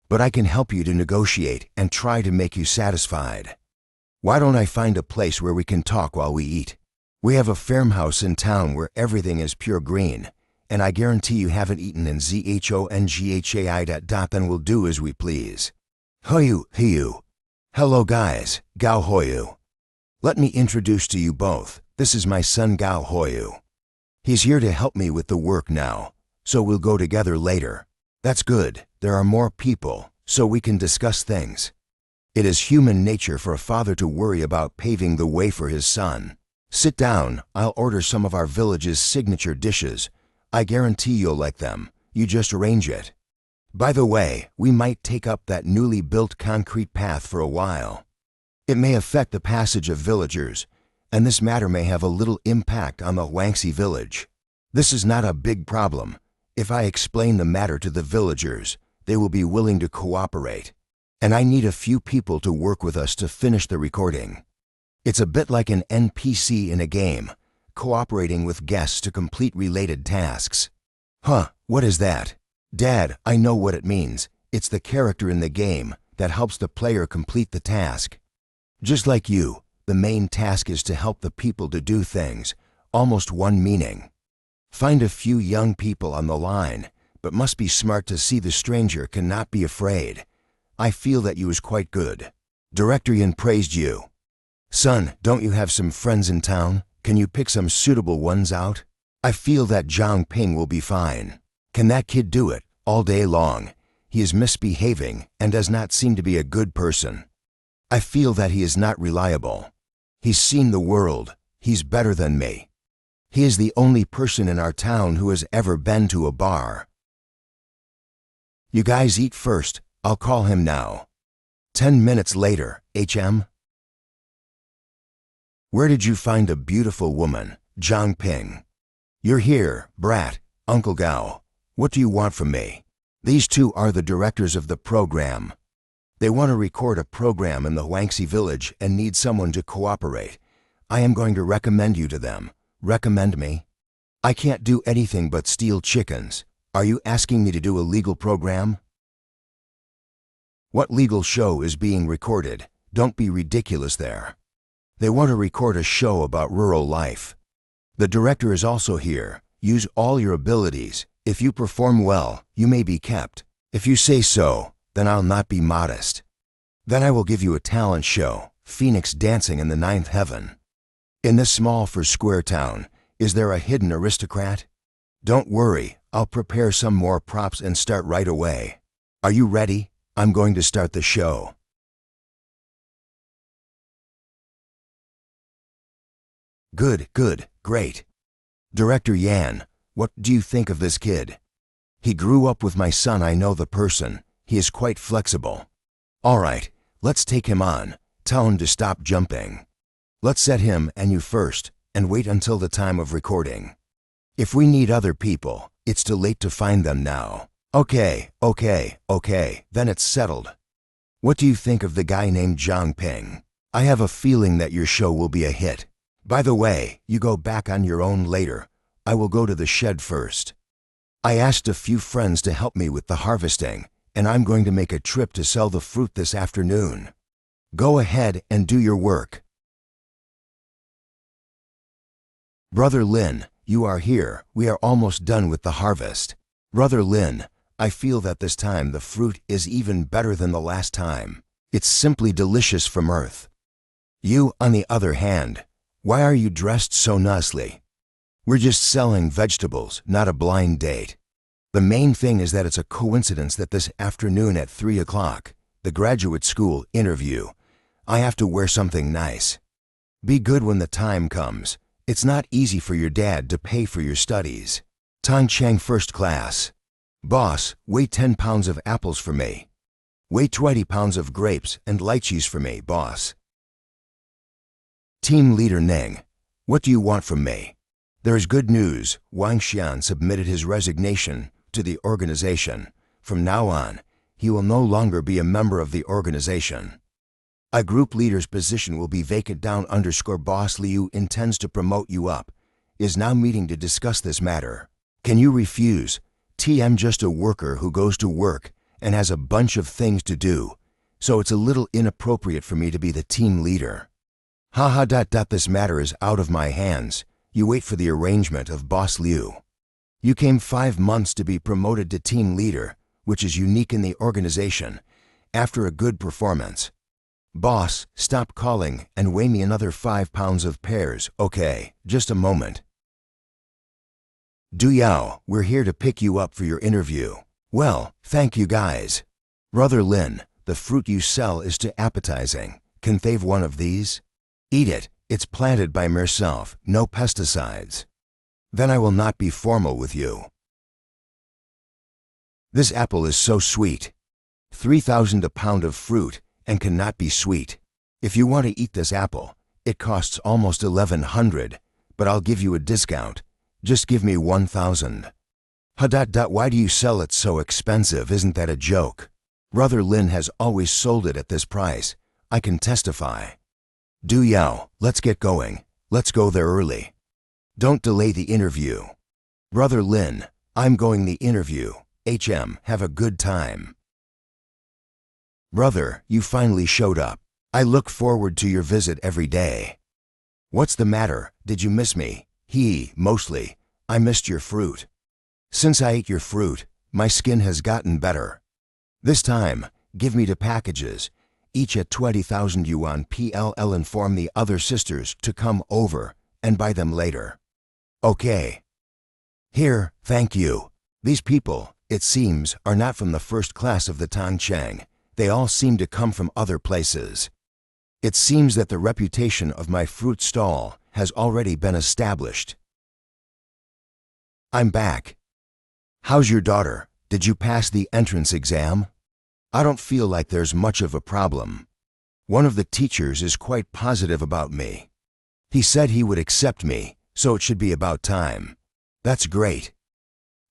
But I can help you to negotiate and try to make you satisfied. Why don't I find a place where we can talk while we eat? We have a farmhouse in town where everything is pure green, and I guarantee you haven't eaten in ZHONGHAI. Then we'll do as we please. Hoyu. Hello guys, Gao Hoyu. Let me introduce to you both. This is my son Gao Hoyu. He's here to help me with the work now, so we'll go together later. That's good, there are more people, so we can discuss things. It is human nature for a father to worry about paving the way for his son. Sit down, I'll order some of our village's signature dishes. I guarantee you'll like them, you just arrange it. By the way, we might take up that newly built concrete path for a while. It may affect the passage of villagers, and this matter may have a little impact on the Wangxi village. This is not a big problem. If I explain the matter to the villagers, they will be willing to cooperate. And I need a few people to work with us to finish the recording. It's a bit like an NPC in a game, cooperating with guests to complete related tasks. What is that? Dad, I know what it means. It's the character in the game that helps the player complete the task. Just like you, the main task is to help the people to do things, almost one meaning. Find a few young people on the line, but must be smart to see the stranger cannot be afraid. I feel that you is quite good. Director Yan praised you. Son, don't you have some friends in town? Can you pick some suitable ones out? I feel that Zhang Ping will be fine. Can that kid do it, all day long? He is misbehaving and does not seem to be a good person. I feel that he is not reliable. He's seen the world. He's better than me. He is the only person in our town who has ever been to a bar. You guys eat first. I'll call him now. 10 minutes later, HM. Where did you find a beautiful woman, Zhang Ping? You're here, brat, Uncle Gao. What do you want from me? These two are the directors of the program. They want to record a program in the Wangxi village and need someone to cooperate. I am going to recommend you to them. Recommend me? I can't do anything but steal chickens. Are you asking me to do a legal program? What legal show is being recorded? Don't be ridiculous there. They want to record a show about rural life. The director is also here. Use all your abilities. If you perform well, you may be kept. If you say so, then I'll not be modest. Then I will give you a talent show, Phoenix dancing in the 9th heaven. In this small for square town, is there a hidden aristocrat? Don't worry, I'll prepare some more props and start right away. Are you ready? I'm going to start the show. Good, great. Director Yan, what do you think of this kid? He grew up with my son. I know the person. He is quite flexible. All right, let's take him on. Tell him to stop jumping. Let's set him and you first, and wait until the time of recording. If we need other people, it's too late to find them now. Okay, then it's settled. What do you think of the guy named Zhang Ping? I have a feeling that your show will be a hit. By the way, you go back on your own later. I will go to the shed first. I asked a few friends to help me with the harvesting, and I'm going to make a trip to sell the fruit this afternoon. Go ahead and do your work. Brother Lin, you are here. We are almost done with the harvest. Brother Lin, I feel that this time the fruit is even better than the last time. It's simply delicious from earth. You, on the other hand, why are you dressed so nicely? We're just selling vegetables, not a blind date. The main thing is that it's a coincidence that this afternoon at 3 o'clock, the graduate school interview, I have to wear something nice. Be good when the time comes, It's not easy for your dad to pay for your studies. Tang Chang first class. Boss, weigh 10 pounds of apples for me. Weigh 20 pounds of grapes and lychees for me, boss. Team Leader Ning, what do you want from me? There is good news. Wang Xian submitted his resignation to the organization. From now on, he will no longer be a member of the organization. A group leader's position will be vacant. Boss Liu intends to promote you up. Is now meeting to discuss this matter. Can you refuse? I'm just a worker who goes to work and has a bunch of things to do, so it's a little inappropriate for me to be the team leader. This matter is out of my hands. You wait for the arrangement of Boss Liu. You came 5 months to be promoted to team leader, which is unique in the organization, after a good performance. Boss, stop calling and weigh me another 5 pounds of pears, okay? Just a moment. Du Yao, we're here to pick you up for your interview. Well, thank you guys. Brother Lin, the fruit you sell is too appetizing. Can they have one of these? Eat it. It's planted by myself, no pesticides. Then I will not be formal with you. This apple is so sweet. 3,000 a pound of fruit and cannot be sweet. If you want to eat this apple, it costs almost 1,100, but I'll give you a discount. Just give me 1,000. Why do you sell it so expensive? Isn't that a joke? Brother Lin has always sold it at this price. I can testify. Du Yao, let's get going. Let's go there early. Don't delay the interview. Brother Lin, I'm going the interview. Have a good time. Brother, you finally showed up. I look forward to your visit every day. What's the matter? Did you miss me? Mostly. I missed your fruit. Since I ate your fruit, my skin has gotten better. This time, give me the packages, each at 20,000 yuan PLL. Inform the other sisters to come over and buy them later. Okay. Here, thank you. These people, it seems, are not from the first class of the Tangchang. They all seem to come from other places. It seems that the reputation of my fruit stall has already been established. I'm back. How's your daughter? Did you pass the entrance exam? I don't feel like there's much of a problem. One of the teachers is quite positive about me. He said he would accept me, so it should be about time. That's great.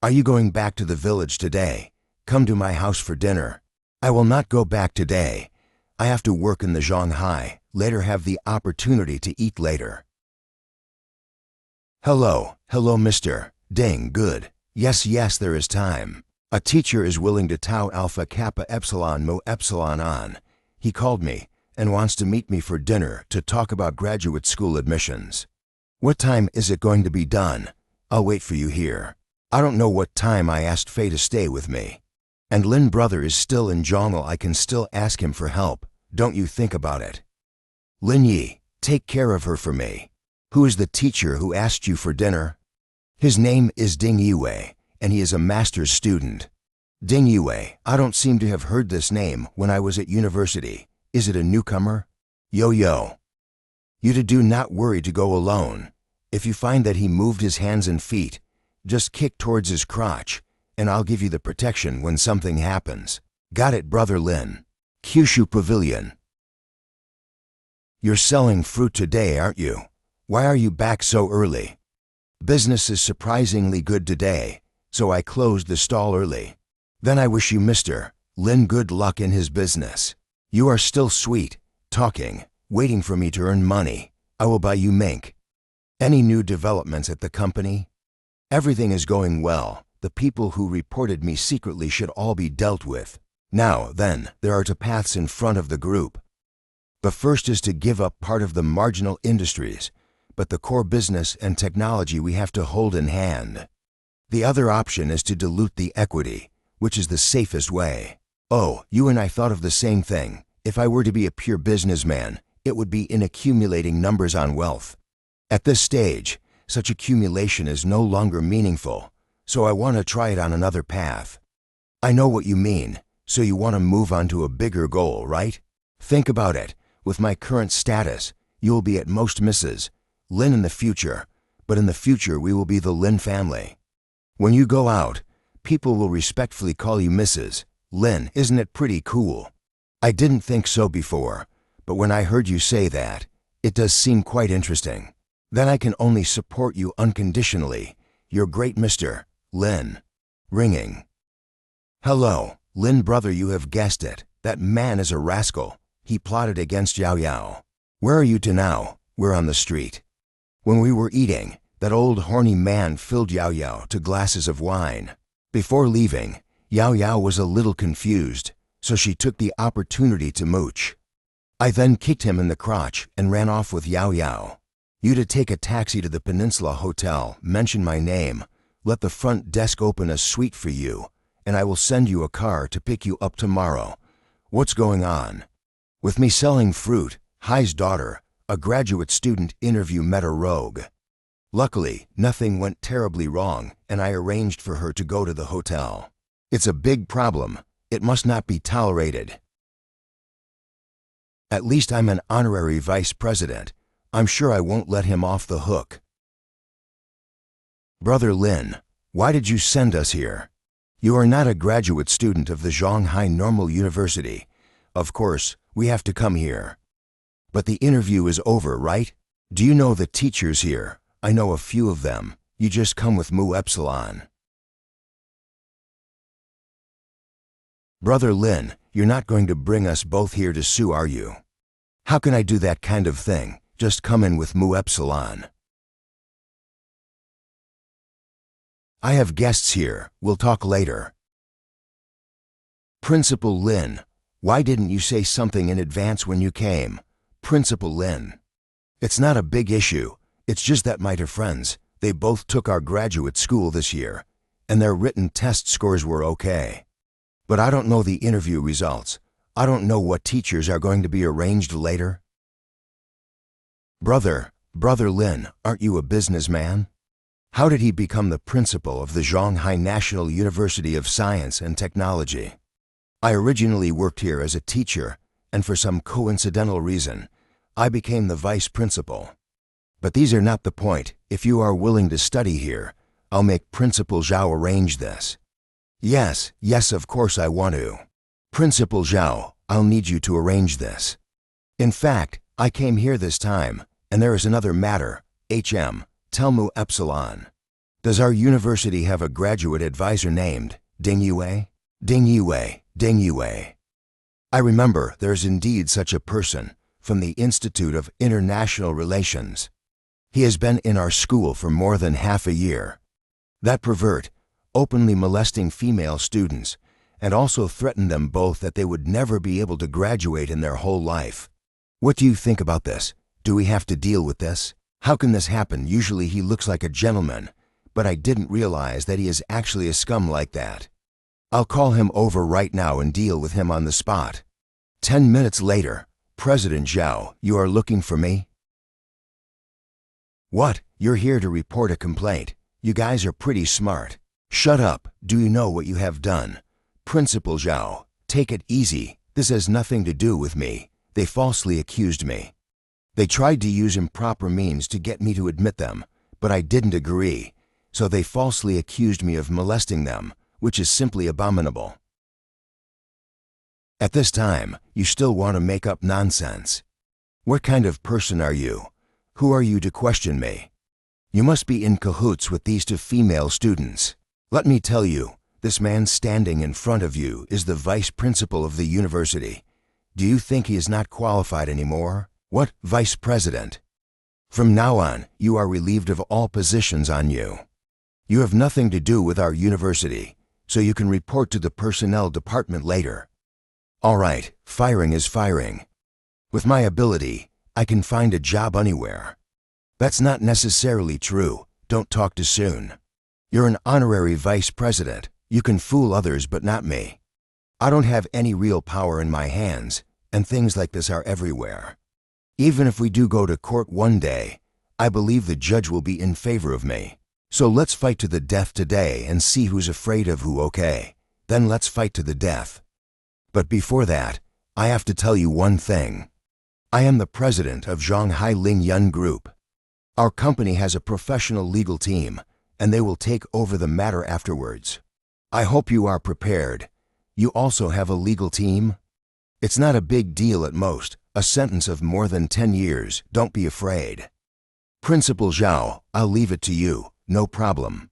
Are you going back to the village today? Come to my house for dinner. I will not go back today. I have to work in the Shanghai, later have the opportunity to eat later. Hello, mister. Ding, good. Yes, there is time. A teacher is willing to tau alpha kappa epsilon mu epsilon on. He called me and wants to meet me for dinner to talk about graduate school admissions. What time is it going to be done? I'll wait for you here. I don't know what time. I asked Fei to stay with me. And Lin brother is still in Zhongli. I can still ask him for help. Don't you think about it. Lin Yi, take care of her for me. Who is the teacher who asked you for dinner? His name is Ding Yue, and he is a master's student. Ding Yue, I don't seem to have heard this name when I was at university. Is it a newcomer? Yo. You do not worry to go alone. If you find that he moved his hands and feet, just kick towards his crotch, and I'll give you the protection when something happens. Got it, Brother Lin. Kyushu Pavilion. You're selling fruit today, aren't you? Why are you back so early? Business is surprisingly good today, so I closed the stall early. Then I wish you Mr. Lin good luck in his business. You are still sweet, talking, waiting for me to earn money. I will buy you mink. Any new developments at the company? Everything is going well. The people who reported me secretly should all be dealt with. Now, then, there are two paths in front of the group. The first is to give up part of the marginal industries, but the core business and technology we have to hold in hand. The other option is to dilute the equity, which is the safest way. Oh, you and I thought of the same thing. If I were to be a pure businessman, it would be in accumulating numbers on wealth. At this stage, such accumulation is no longer meaningful, so I want to try it on another path. I know what you mean, so you want to move on to a bigger goal, right? Think about it. With my current status, you will be at most misses, Lin in the future, but in the future we will be the Lin family. When you go out, people will respectfully call you Mrs. Lin. Isn't it pretty cool? I didn't think so before, but when I heard you say that, it does seem quite interesting. Then I can only support you unconditionally. Your great Mr. Lin. Ringing. Hello, Lin brother, you have guessed it. That man is a rascal. He plotted against Yao Yao. Where are you to now? We're on the street. When we were eating, that old horny man filled Yao Yao to glasses of wine. Before leaving, Yao Yao was a little confused, so she took the opportunity to mooch. I then kicked him in the crotch and ran off with Yao Yao. You to take a taxi to the Peninsula Hotel, mention my name, let the front desk open a suite for you, and I will send you a car to pick you up tomorrow. What's going on? With me selling fruit, Hai's daughter, a graduate student interview met a rogue. Luckily, nothing went terribly wrong, and I arranged for her to go to the hotel. It's a big problem. It must not be tolerated. At least I'm an honorary vice president. I'm sure I won't let him off the hook. Brother Lin, why did you send us here? You are not a graduate student of the Shanghai Normal University. Of course, we have to come here. But the interview is over, right? Do you know the teachers here? I know a few of them. You just come with Mu Epsilon. Brother Lin, you're not going to bring us both here to sue, are you? How can I do that kind of thing? Just come in with Mu Epsilon. I have guests here. We'll talk later. Principal Lin, why didn't you say something in advance when you came? Principal Lin. It's not a big issue. It's just that my two friends, they both took our graduate school this year, and their written test scores were okay. But I don't know the interview results. I don't know what teachers are going to be arranged later. Brother Lin, aren't you a businessman? How did he become the principal of the Shanghai National University of Science and Technology? I originally worked here as a teacher, and for some coincidental reason, I became the vice principal. But these are not the point. If you are willing to study here, I'll make Principal Zhao arrange this. Yes, of course I want to. Principal Zhao, I'll need you to arrange this. In fact, I came here this time, and there is another matter. Tell Mu Epsilon. Does our university have a graduate advisor named Ding Yue? Ding Yue. I remember there's indeed such a person, from the Institute of International Relations. He has been in our school for more than half a year. That pervert, openly molesting female students, and also threatened them both that they would never be able to graduate in their whole life. What do you think about this? Do we have to deal with this? How can this happen? Usually he looks like a gentleman, but I didn't realize that he is actually a scum like that. I'll call him over right now and deal with him on the spot. 10 minutes later, President Zhao, you are looking for me? What? You're here to report a complaint. You guys are pretty smart. Shut up. Do you know what you have done? Principal Zhao, take it easy. This has nothing to do with me. They falsely accused me. They tried to use improper means to get me to admit them, but I didn't agree, so they falsely accused me of molesting them, which is simply abominable. At this time, you still want to make up nonsense. What kind of person are you? Who are you to question me? You must be in cahoots with these two female students. Let me tell you, this man standing in front of you is the vice principal of the university. Do you think he is not qualified anymore? What, vice president? From now on, you are relieved of all positions on you. You have nothing to do with our university, so you can report to the personnel department later. All right, firing is firing. With my ability, I can find a job anywhere. That's not necessarily true. Don't talk too soon. You're an honorary vice president. You can fool others, but not me. I don't have any real power in my hands, and things like this are everywhere. Even if we do go to court one day, I believe the judge will be in favor of me. So let's fight to the death today and see who's afraid of who, okay? Then let's fight to the death. But before that, I have to tell you one thing. I am the president of Shanghai Lingyun Group. Our company has a professional legal team, and they will take over the matter afterwards. I hope you are prepared. You also have a legal team? It's not a big deal at most, a sentence of more than 10 years, don't be afraid. Principal Zhao, I'll leave it to you, no problem.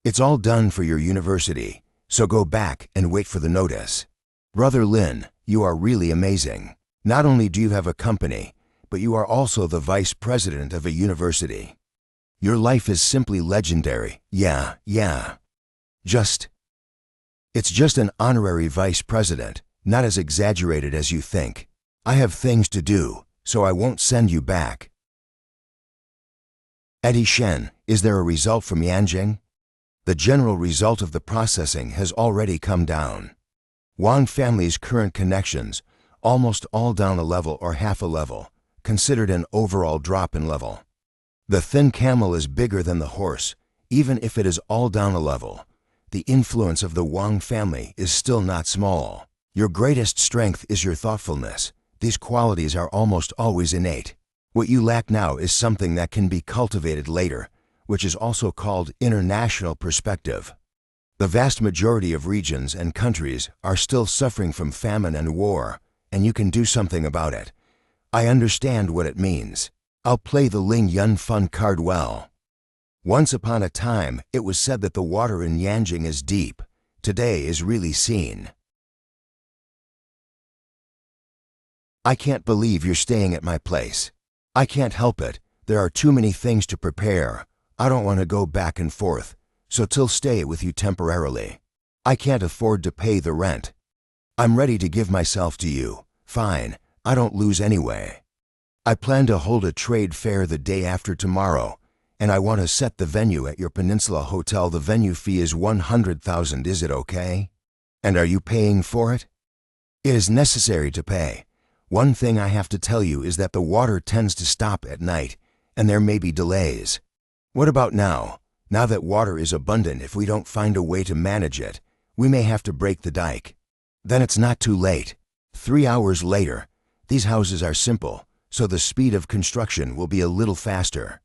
It's all done for your university, so go back and wait for the notice. Brother Lin, you are really amazing. Not only do you have a company, but you are also the vice president of a university. Your life is simply legendary, yeah. It's just an honorary vice president, not as exaggerated as you think. I have things to do, so I won't send you back. Eddie Shen, is there a result from Yanjing? The general result of the processing has already come down. Wang family's current connections, almost all down a level or half a level, considered an overall drop in level. The thin camel is bigger than the horse, even if it is all down a level. The influence of the Wang family is still not small. Your greatest strength is your thoughtfulness. These qualities are almost always innate. What you lack now is something that can be cultivated later, which is also called international perspective. The vast majority of regions and countries are still suffering from famine and war, and you can do something about it. I understand what it means. I'll play the Ling Yun Fun card well. Once upon a time, it was said that the water in Yanjing is deep. Today is really seen. I can't believe you're staying at my place. I can't help it. There are too many things to prepare. I don't want to go back and forth, so I'll stay with you temporarily. I can't afford to pay the rent. I'm ready to give myself to you. Fine, I don't lose anyway. I plan to hold a trade fair the day after tomorrow, and I want to set the venue at your Peninsula Hotel. The venue fee is 100,000, is it okay? And are you paying for it? It is necessary to pay. One thing I have to tell you is that the water tends to stop at night, and there may be delays. What about now? Now that water is abundant, if we don't find a way to manage it, we may have to break the dike. Then it's not too late. 3 hours later, these houses are simple, so the speed of construction will be a little faster.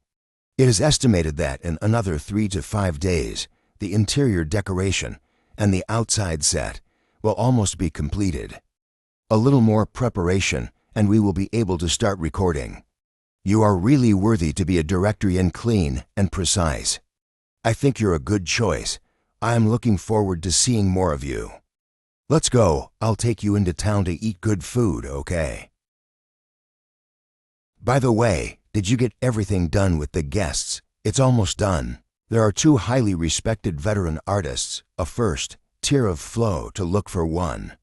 It is estimated that in another 3 to 5 days, the interior decoration and the outside set will almost be completed. A little more preparation, and we will be able to start recording. You are really worthy to be a director and clean and precise. I think you're a good choice. I am looking forward to seeing more of you. Let's go. I'll take you into town to eat good food, okay? By the way, did you get everything done with the guests? It's almost done. There are 2 highly respected veteran artists, a first tier of flow to look for one.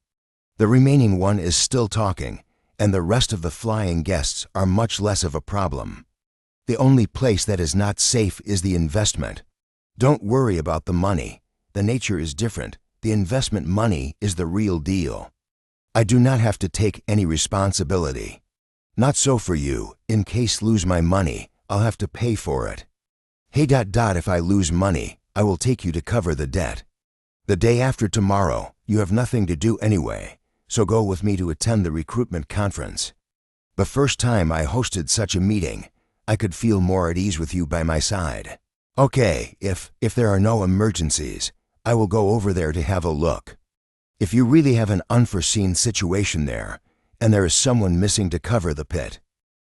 The remaining one is still talking, and the rest of the flying guests are much less of a problem. The only place that is not safe is the investment. Don't worry about the money. The nature is different. The investment money is the real deal. I do not have to take any responsibility. Not so for you. In case lose my money, I'll have to pay for it. Hey. If I lose money, I will take you to cover the debt. The day after tomorrow, you have nothing to do anyway, so go with me to attend the recruitment conference. The first time I hosted such a meeting, I could feel more at ease with you by my side. Okay, if there are no emergencies, I will go over there to have a look. If you really have an unforeseen situation there, and there is someone missing to cover the pit,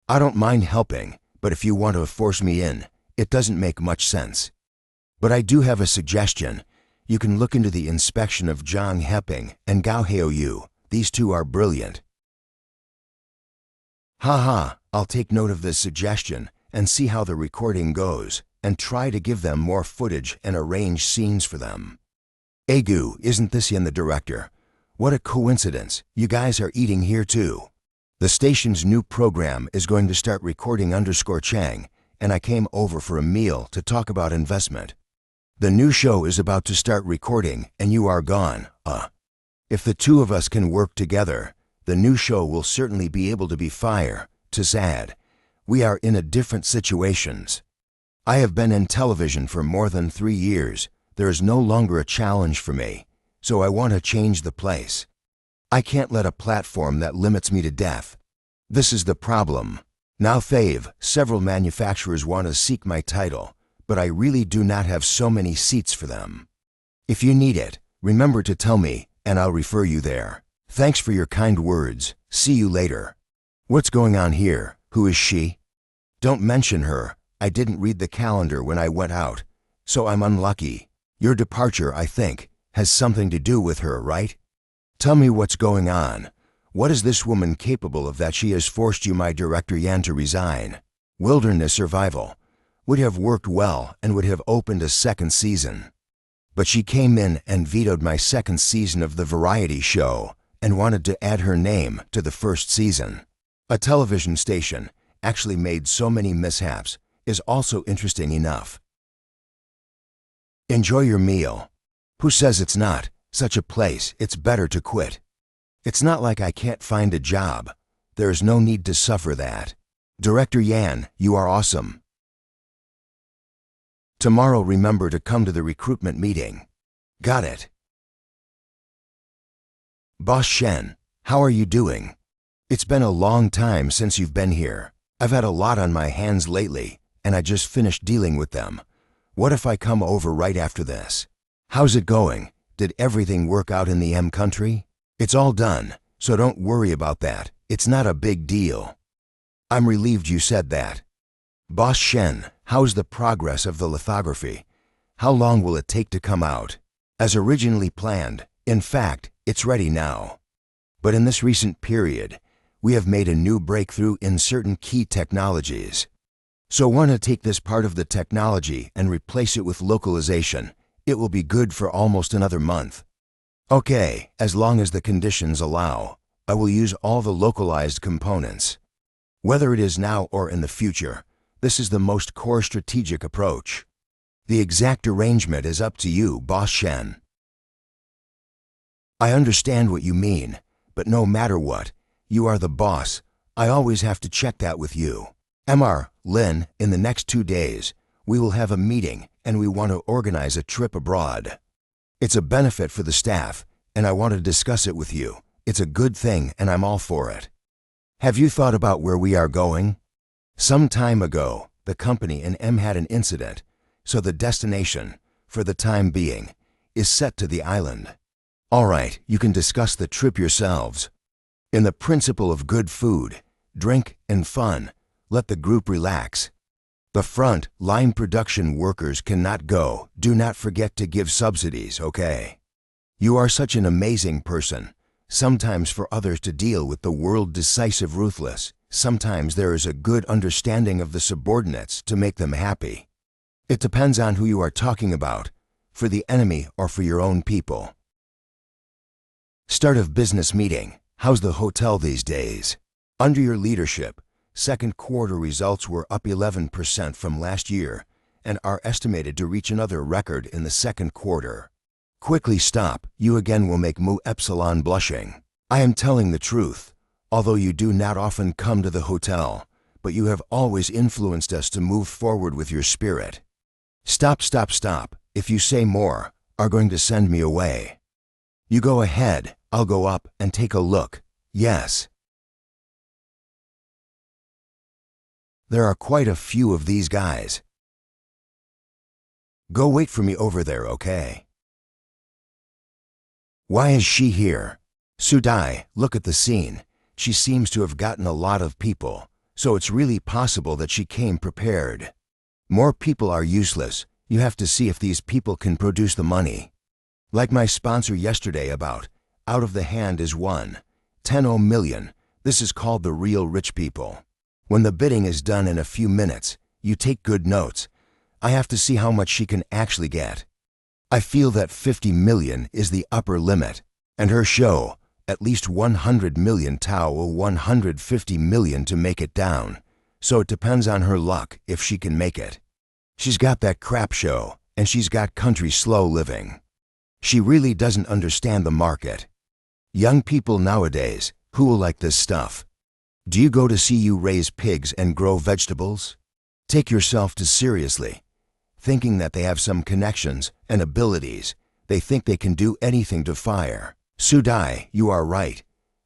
I don't mind helping, but if you want to force me in, it doesn't make much sense. But I do have a suggestion. You can look into the inspection of Zhang Heping and Gao Haoyu. These 2 are brilliant. Haha, I'll take note of this suggestion and see how the recording goes, and try to give them more footage and arrange scenes for them. Egu, isn't this Yin the director? What a coincidence, you guys are eating here too. The station's new program is going to start recording _Chang, and I came over for a meal to talk about investment. The new show is about to start recording and you are gone. If the 2 of us can work together, the new show will certainly be able to be fire. Too sad. We are in a different situations. I have been in television for more than 3 years. There is no longer a challenge for me, so I want to change the place. I can't let a platform that limits me to death. This is the problem. Now Thave, several manufacturers want to seek my title, but I really do not have so many seats for them. If you need it, remember to tell me, and I'll refer you there. Thanks for your kind words. See you later. What's going on here? Who is she? Don't mention her. I didn't read the calendar when I went out, so I'm unlucky. Your departure, I think, has something to do with her, right? Tell me what's going on. What is this woman capable of that she has forced you, my director Yan, to resign? Wilderness Survival would have worked well and would have opened a second season. But she came in and vetoed my second season of the variety show and wanted to add her name to the first season. A television station actually made so many mishaps is also interesting enough. Enjoy your meal. Who says it's not such a place? It's better to quit. It's not like I can't find a job. There is no need to suffer that. Director Yan, you are awesome. Tomorrow remember to come to the recruitment meeting. Got it. Boss Shen, how are you doing? It's been a long time since you've been here. I've had a lot on my hands lately, and I just finished dealing with them. What if I come over right after this? How's it going? Did everything work out in the M country? It's all done, so don't worry about that. It's not a big deal. I'm relieved you said that. Boss Shen, how's the progress of the lithography? How long will it take to come out? As originally planned, in fact, it's ready now. But in this recent period, we have made a new breakthrough in certain key technologies. So want to take this part of the technology and replace it with localization. It will be good for almost another month. Okay, as long as the conditions allow, I will use all the localized components. Whether it is now or in the future, this is the most core strategic approach. The exact arrangement is up to you, Boss Shen. I understand what you mean, but no matter what, you are the boss. I always have to check that with you. Mr. Lin, in the next 2 days, we will have a meeting and we want to organize a trip abroad. It's a benefit for the staff, and I want to discuss it with you. It's a good thing and I'm all for it. Have you thought about where we are going? Some time ago, the company and M had an incident, so the destination, for the time being, is set to the island. All right, you can discuss the trip yourselves. In the principle of good food, drink, and fun, let the group relax. The front line production workers cannot go. Do not forget to give subsidies, okay? You are such an amazing person. Sometimes for others to deal with the world decisive ruthless, sometimes there is a good understanding of the subordinates to make them happy. It depends on who you are talking about, for the enemy or for your own people. Start of business meeting. How's the hotel these days? Under your leadership, second quarter results were up 11% from last year and are estimated to reach another record in the second quarter. Quickly stop, you again will make Mu Epsilon blushing. I am telling the truth, although you do not often come to the hotel, but you have always influenced us to move forward with your spirit. Stop. If you say more, are going to send me away. You go ahead, I'll go up and take a look. Yes. There are quite a few of these guys. Go wait for me over there, okay? Why is she here? Sudai, look at the scene. She seems to have gotten a lot of people, so it's really possible that she came prepared. More people are useless. You have to see if these people can produce the money. Like my sponsor yesterday about, out of the hand is 10 million. This is called the real rich people. When the bidding is done in a few minutes, you take good notes. I have to see how much she can actually get. I feel that 50 million is the upper limit, and her show, at least 100 million Tau will 150 million to make it down, so it depends on her luck if she can make it. She's got that crap show, and she's got country slow living. She really doesn't understand the market. Young people nowadays, who will like this stuff? Do you go to see you raise pigs and grow vegetables? Take yourself too seriously. Thinking that they have some connections and abilities, they think they can do anything to fire. Sudai, you are right.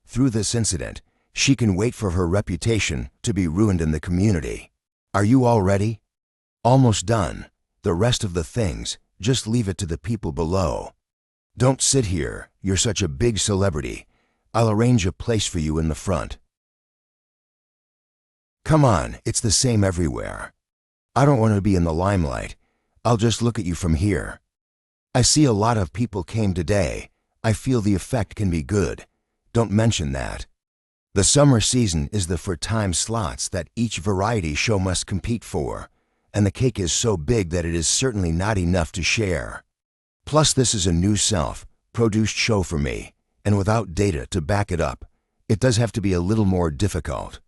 Through this incident, She can wait for her reputation to be ruined in the community. Are you all ready? Almost done. The rest of the things, just leave it to the people below. Don't sit here, you're such a big celebrity. I'll arrange a place for you in the front. Come on, it's the same everywhere. I don't want to be in the limelight. I'll just look at you from here. I see a lot of people came today. I feel the effect can be good. Don't mention that. The summer season is the for time slots that each variety show must compete for, and the cake is so big that it is certainly not enough to share. Plus, this is a new self-produced show for me, and without data to back it up, it does have to be a little more difficult.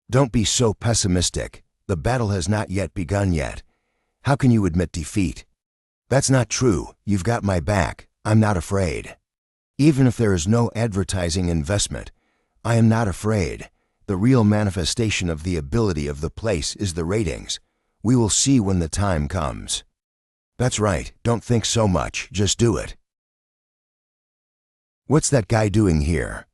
Don't be so pessimistic. The battle has not yet begun yet. How can you admit defeat? That's not true. You've got my back. I'm not afraid. Even if there is no advertising investment, I am not afraid. The real manifestation of the ability of the place is the ratings. We will see when the time comes. That's right. Don't think so much. Just do it. What's that guy doing here?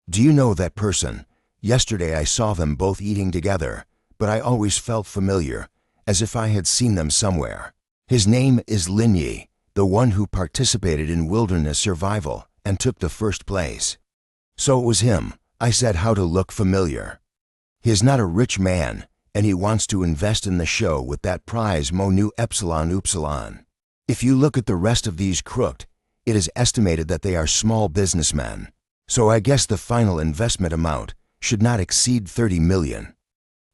Do you know that person? Yesterday I saw them both eating together, but I always felt familiar, as if I had seen them somewhere. His name is Lin Yi, the one who participated in wilderness survival and took the first place. So it was him. I said how to look familiar. He is not a rich man, and he wants to invest in the show with that prize Mo Nu Epsilon Upsilon. If you look at the rest of these crooked, it is estimated that they are small businessmen. So I guess the final investment amount should not exceed 30 million.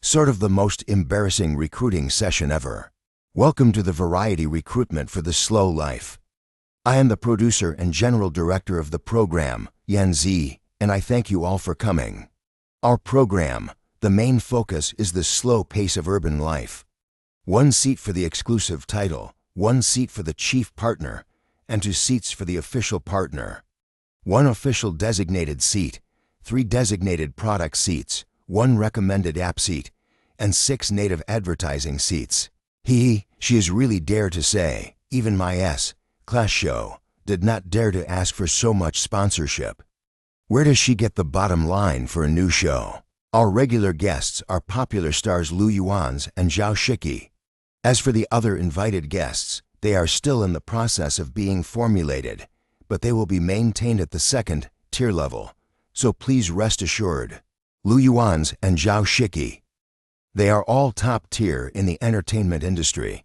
Sort of the most embarrassing recruiting session ever. Welcome to the variety recruitment for the slow life. I am the producer and general director of the program, Yan Zi, and I thank you all for coming. Our program, the main focus is the slow pace of urban life. 1 seat for the exclusive title, 1 seat for the chief partner, and 2 seats for the official partner. 1 official designated seat, 3 designated product seats, 1 recommended app seat, and 6 native advertising seats. She is really dare to say, even my S-class show did not dare to ask for so much sponsorship. Where does she get the bottom line for a new show? Our regular guests are popular stars Lu Yuan's and Zhao Shiki. As for the other invited guests, they are still in the process of being formulated, but they will be maintained at the 2nd tier level, so please rest assured. Lu Yuan's and Zhao Shiki. They are all top tier in the entertainment industry.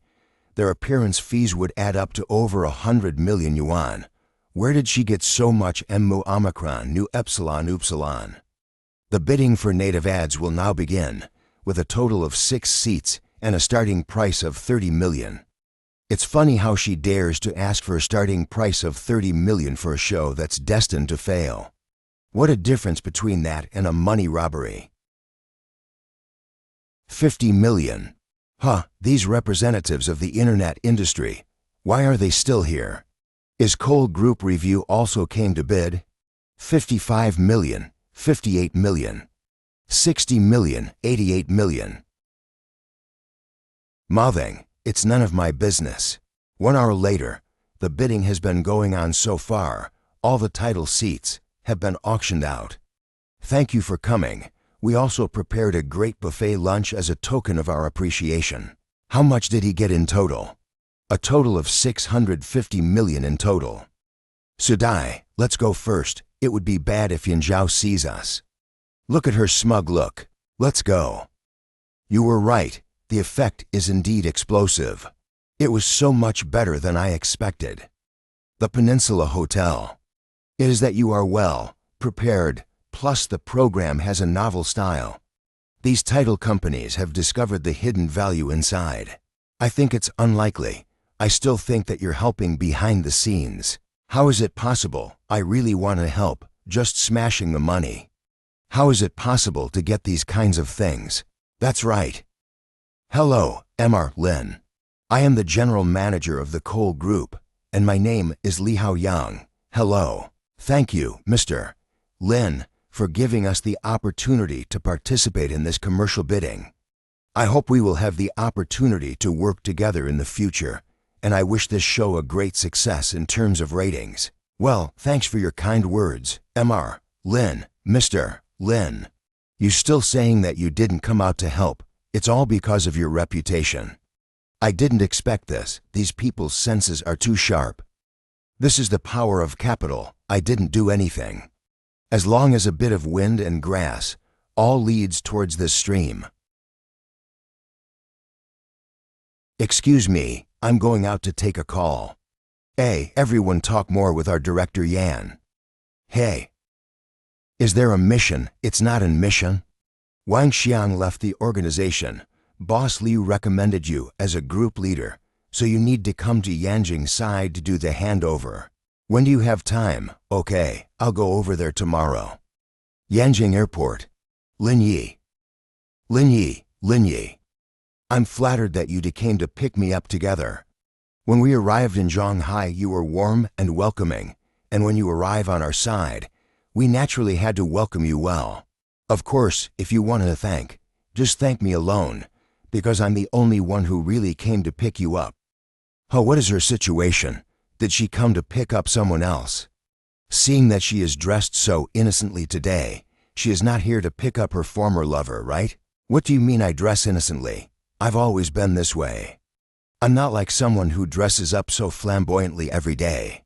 Their appearance fees would add up to over 100 million yuan. Where did she get so much Mu Omicron Nu Epsilon Upsilon? The bidding for native ads will now begin, with a total of 6 seats and a starting price of 30 million. It's funny how she dares to ask for a starting price of 30 million for a show that's destined to fail. What a difference between that and a money robbery. 50 million. These representatives of the internet industry, why are they still here? Is Cole Group Review also came to bid? 55 million, 58 million, 60 million, 88 million. Mouthing, it's none of my business. 1 hour later, the bidding has been going on so far, all the title seats have been auctioned out. Thank you for coming. We also prepared a great buffet lunch as a token of our appreciation. How much did he get in total? A total of 650 million in total. Sudai, let's go first. It would be bad if Yan Zhao sees us. Look at her smug look. Let's go. You were right. The effect is indeed explosive. It was so much better than I expected. The Peninsula Hotel. It is that you are well prepared, plus the program has a novel style. These title companies have discovered the hidden value inside. I think it's unlikely. I still think that you're helping behind the scenes. How is it possible? I really want to help, just smashing the money. How is it possible to get these kinds of things? That's right. Hello, Mr. Lin. I am the general manager of the Cole Group, and my name is Li Haoyang. Hello. Thank you, Mr. Lin, for giving us the opportunity to participate in this commercial bidding. I hope we will have the opportunity to work together in the future, and I wish this show a great success in terms of ratings. Well, thanks for your kind words, Mr. Lin. Mr. Lin. You still saying that you didn't come out to help? It's all because of your reputation. I didn't expect this. These people's senses are too sharp. This is the power of capital. I didn't do anything. As long as a bit of wind and grass, all leads towards this stream. Excuse me, I'm going out to take a call. Hey, everyone talk more with our director Yan. Hey. Is there a mission? It's not a mission. Wang Xiang left the organization. Boss Liu recommended you as a group leader, so you need to come to Yanjing's side to do the handover. When do you have time? Okay, I'll go over there tomorrow. Yanjing Airport. Lin Yi. Lin Yi, Lin Yi. I'm flattered that you came to pick me up together. When we arrived in Shanghai, you were warm and welcoming, and when you arrive on our side, we naturally had to welcome you well. Of course, if you want to thank, just thank me alone, because I'm the only one who really came to pick you up. Oh, what is her situation? Did she come to pick up someone else? Seeing that she is dressed so innocently today, she is not here to pick up her former lover, right? What do you mean I dress innocently? I've always been this way. I'm not like someone who dresses up so flamboyantly every day.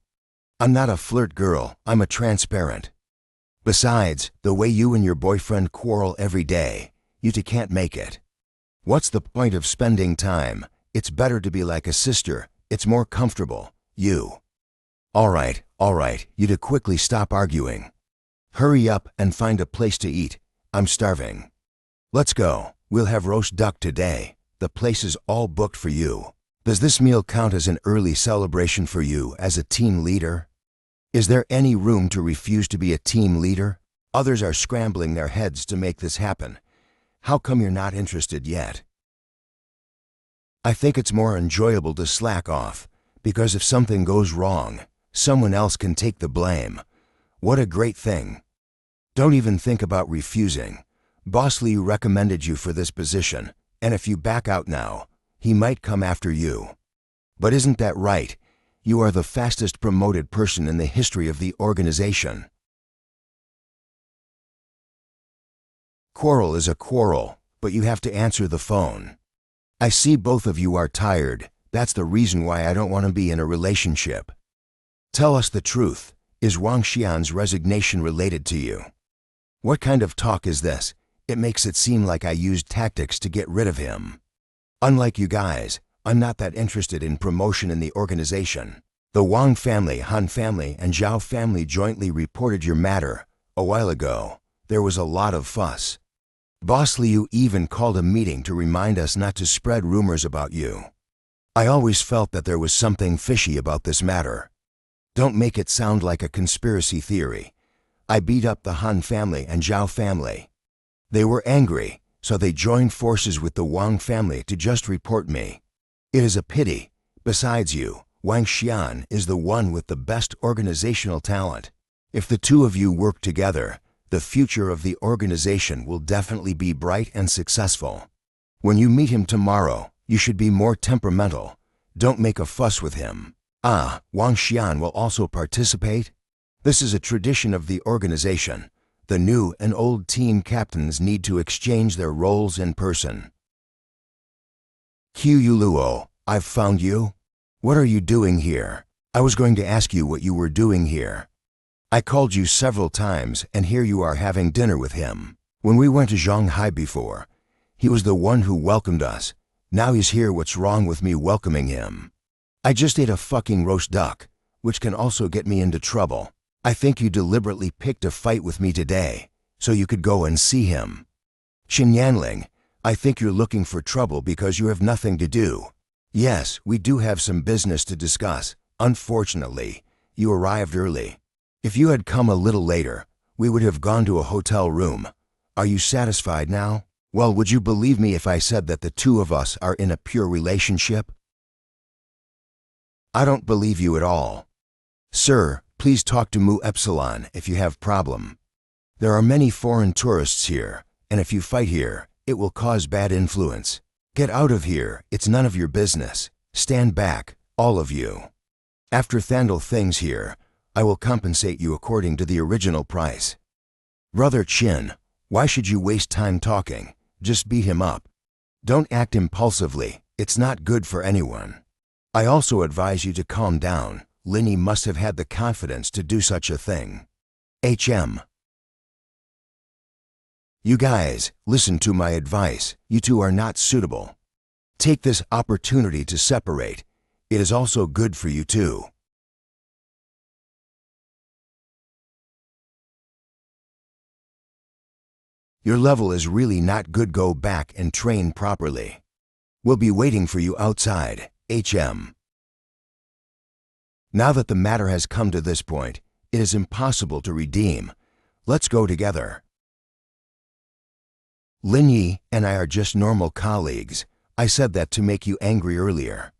I'm not a flirt girl, I'm a transparent. Besides, the way you and your boyfriend quarrel every day, you two can't make it. What's the point of spending time? It's better to be like a sister, it's more comfortable, you. All right, you two quickly stop arguing. Hurry up and find a place to eat, I'm starving. Let's go, we'll have roast duck today, the place is all booked for you. Does this meal count as an early celebration for you as a team leader? Is there any room to refuse to be a team leader? Others are scrambling their heads to make this happen. How come you're not interested yet? I think it's more enjoyable to slack off, because if something goes wrong, someone else can take the blame. What a great thing. Don't even think about refusing. Boss Liu recommended you for this position, and if you back out now, he might come after you. But isn't that right? You are the fastest promoted person in the history of the organization. Quarrel is a quarrel, but you have to answer the phone. I see both of you are tired. That's the reason why I don't want to be in a relationship. Tell us the truth. Is Wang Xian's resignation related to you? What kind of talk is this? It makes it seem like I used tactics to get rid of him. Unlike you guys, I'm not that interested in promotion in the organization. The Wang family, Han family, and Zhao family jointly reported your matter a while ago. There was a lot of fuss. Boss Liu even called a meeting to remind us not to spread rumors about you. I always felt that there was something fishy about this matter. Don't make it sound like a conspiracy theory. I beat up the Han family and Zhao family. They were angry, so they joined forces with the Wang family to just report me. It is a pity. Besides you, Wang Xian is the one with the best organizational talent. If the two of you work together, the future of the organization will definitely be bright and successful. When you meet him tomorrow, you should be more temperamental. Don't make a fuss with him. Ah, Wang Xian will also participate? This is a tradition of the organization. The new and old team captains need to exchange their roles in person. Q Yuluo, I've found you. What are you doing here? I was going to ask you what you were doing here. I called you several times, and here you are having dinner with him. When we went to Shanghai before, he was the one who welcomed us. Now he's here. What's wrong with me welcoming him? I just ate a fucking roast duck, which can also get me into trouble. I think you deliberately picked a fight with me today, so you could go and see him. Xin Yanling, I think you're looking for trouble because you have nothing to do. Yes, we do have some business to discuss. Unfortunately, you arrived early. If you had come a little later, we would have gone to a hotel room. Are you satisfied now? Well, would you believe me if I said that the two of us are in a pure relationship? I don't believe you at all. Sir, please talk to Mu Epsilon if you have problem. There are many foreign tourists here, and if you fight here, it will cause bad influence. Get out of here, it's none of your business. Stand back, all of you. After Thandle things here, I will compensate you according to the original price. Brother Chin, Why should you waste time talking? Just beat him up. Don't act impulsively. It's not good for anyone. I also advise you to calm down. Linny must have had the confidence to do such a thing. HM. You guys, listen to my advice. You two are not suitable. Take this opportunity to separate. It is also good for you too. Your level is really not good. Go back and train properly. We'll be waiting for you outside. HM. Now that the matter has come to this point, it is impossible to redeem. Let's go together. Lin Yi and I are just normal colleagues. I said that to make you angry earlier.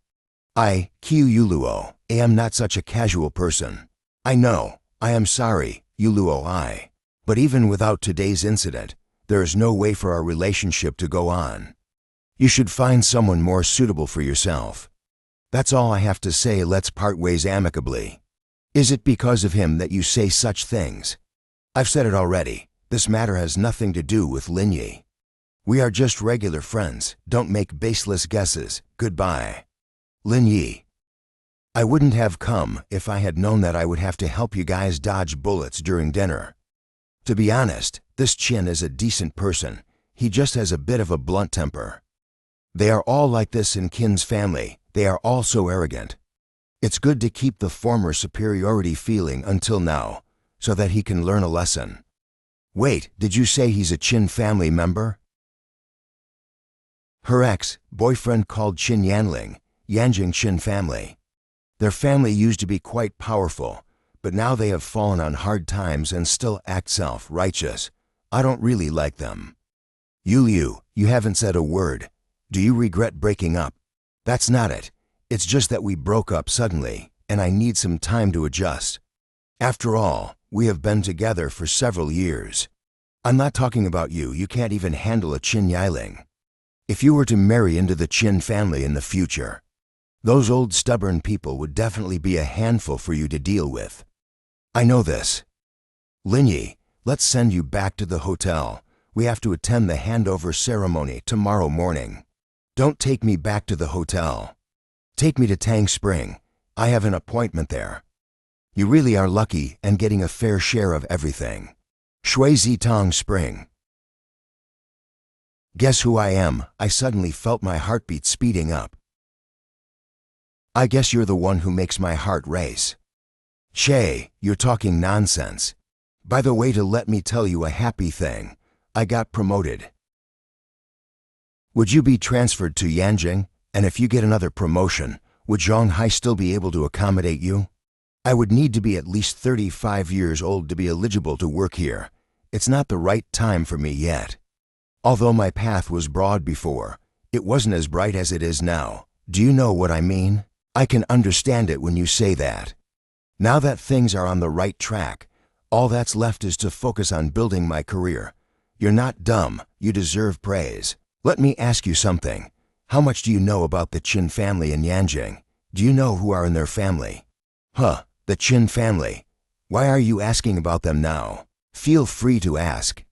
I, Kyuluo, am not such a casual person. I know. I am sorry, Yuluo. But even without today's incident, there is no way for our relationship to go on. You should find someone more suitable for yourself. That's all I have to say. Let's part ways amicably. Is it because of him that you say such things? I've said it already. This matter has nothing to do with Lin Yi. We are just regular friends. Don't make baseless guesses. Goodbye. Lin Yi. I wouldn't have come if I had known that I would have to help you guys dodge bullets during dinner. To be honest, this Chin is a decent person. He just has a bit of a blunt temper. They are all like this in Qin's family. They are all so arrogant. It's good to keep the former superiority feeling until now, so that he can learn a lesson. Wait, did you say he's a Qin family member? Her ex-boyfriend called Qin Yanling, Yanjing Qin family. Their family used to be quite powerful, but now they have fallen on hard times and still act self-righteous. I don't really like them. Liu, you haven't said a word. Do you regret breaking up? That's not it. It's just that we broke up suddenly, and I need some time to adjust. After all, we have been together for several years. I'm not talking about you. You can't even handle a Qin Yiling. If you were to marry into the Qin family in the future, those old stubborn people would definitely be a handful for you to deal with. I know this. Lin Yi, let's send you back to the hotel. We have to attend the handover ceremony tomorrow morning. Don't take me back to the hotel. Take me to Tang Spring. I have an appointment there. You really are lucky and getting a fair share of everything. Shui Tang Spring. Guess who I am? I suddenly felt my heartbeat speeding up. I guess you're the one who makes my heart race. Che, you're talking nonsense. By the way, to let me tell you a happy thing. I got promoted. Would you be transferred to Yanjing? And if you get another promotion, would Zhonghai still be able to accommodate you? I would need to be at least 35 years old to be eligible to work here. It's not the right time for me yet. Although my path was broad before, it wasn't as bright as it is now. Do you know what I mean? I can understand it when you say that. Now that things are on the right track, all that's left is to focus on building my career. You're not dumb. You deserve praise. Let me ask you something. How much do you know about the Qin family in Yanjing? Do you know who are in their family? The Qin family. Why are you asking about them now? Feel free to ask.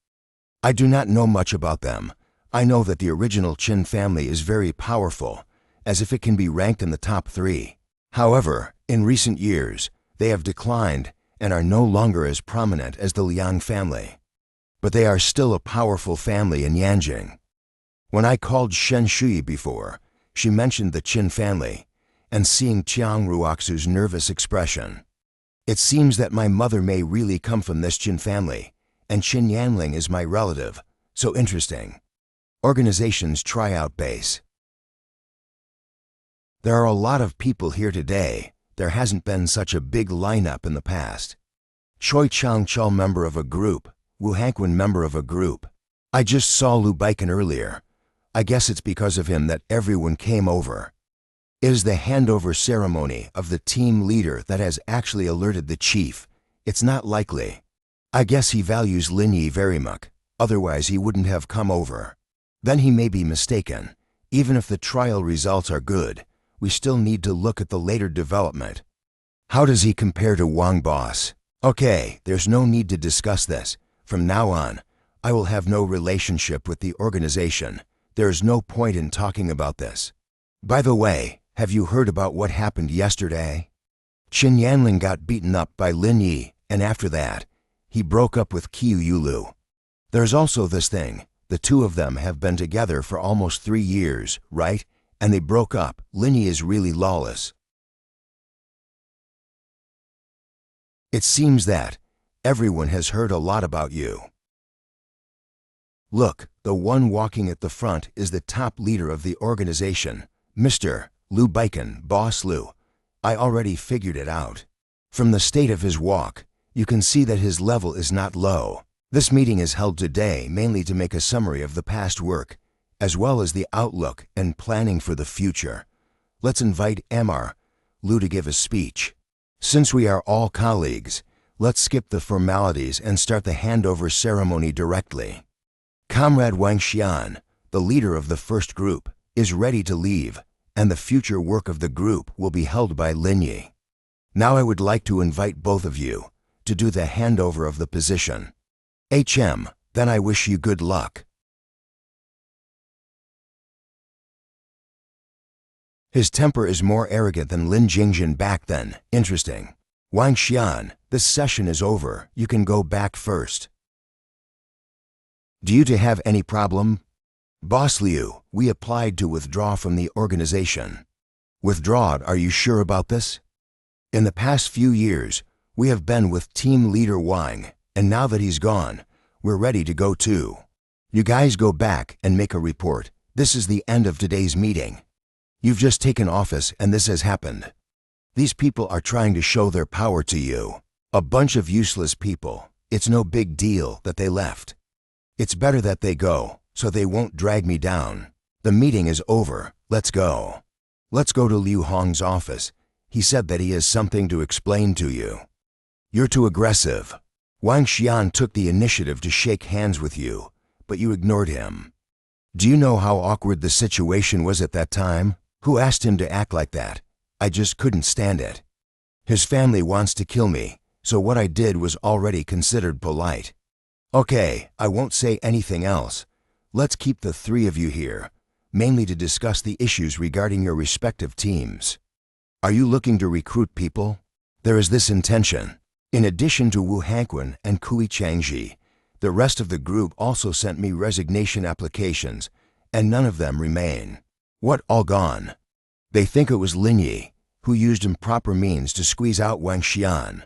I do not know much about them. I know that the original Qin family is very powerful, as if it can be ranked in the top 3. However, in recent years, they have declined and are no longer as prominent as the Liang family. But they are still a powerful family in Yanjing. When I called Shen Shui before, she mentioned the Qin family, and seeing Chiang Ruoxu's nervous expression. It seems that my mother may really come from this Qin family, and Qin Yanling is my relative. So interesting. Organization's tryout base. There are a lot of people here today. There hasn't been such a big lineup in the past. Choi Chang-chul member of a group, Wu Hanquin member of a group. I just saw Lu Baiken earlier. I guess it's because of him that everyone came over. It is the handover ceremony of the team leader that has actually alerted the chief. It's not likely. I guess he values Lin Yi very much, otherwise he wouldn't have come over. Then he may be mistaken. Even if the trial results are good, we still need to look at the later development. How does he compare to Wang Boss? Okay, there's no need to discuss this. From now on, I will have no relationship with the organization. There is no point in talking about this. By the way, have you heard about what happened yesterday? Qin Yanling got beaten up by Lin Yi, and after that, he broke up with Qiu Yulu. There's also this thing. The two of them have been together for almost 3 years, right? And they broke up. Lin Yi is really lawless. It seems that everyone has heard a lot about you. Look, the one walking at the front is the top leader of the organization, Mr. Liu Baiken, Boss Liu. I already figured it out. From the state of his walk, you can see that his level is not low. This meeting is held today mainly to make a summary of the past work, as well as the outlook and planning for the future. Let's invite Mr. Liu to give a speech. Since we are all colleagues, let's skip the formalities and start the handover ceremony directly. Comrade Wang Xian, the leader of the first group, is ready to leave, and the future work of the group will be held by Lin Yi. Now I would like to invite both of you to do the handover of the position. Then I wish you good luck. His temper is more arrogant than Lin Jingjin back then. Interesting. Wang Xian, this session is over. You can go back first. Do you have any problem? Boss Liu, we applied to withdraw from the organization. Withdraw? Are you sure about this? In the past few years, we have been with team leader Wang, and now that he's gone, we're ready to go too. You guys go back and make a report. This is the end of today's meeting. You've just taken office and this has happened. These people are trying to show their power to you. A bunch of useless people. It's no big deal that they left. It's better that they go, so they won't drag me down. The meeting is over. Let's go. Let's go to Liu Hong's office. He said that he has something to explain to you. You're too aggressive. Wang Xian took the initiative to shake hands with you, but you ignored him. Do you know how awkward the situation was at that time? Who asked him to act like that? I just couldn't stand it. His family wants to kill me, so what I did was already considered polite. Okay, I won't say anything else. Let's keep the three of you here, mainly to discuss the issues regarding your respective teams. Are you looking to recruit people? There is this intention. In addition to Wu Hanquan and Kui Changji, the rest of the group also sent me resignation applications, and none of them remain. What, all gone? They think it was Lin Yi, who used improper means to squeeze out Wang Xian.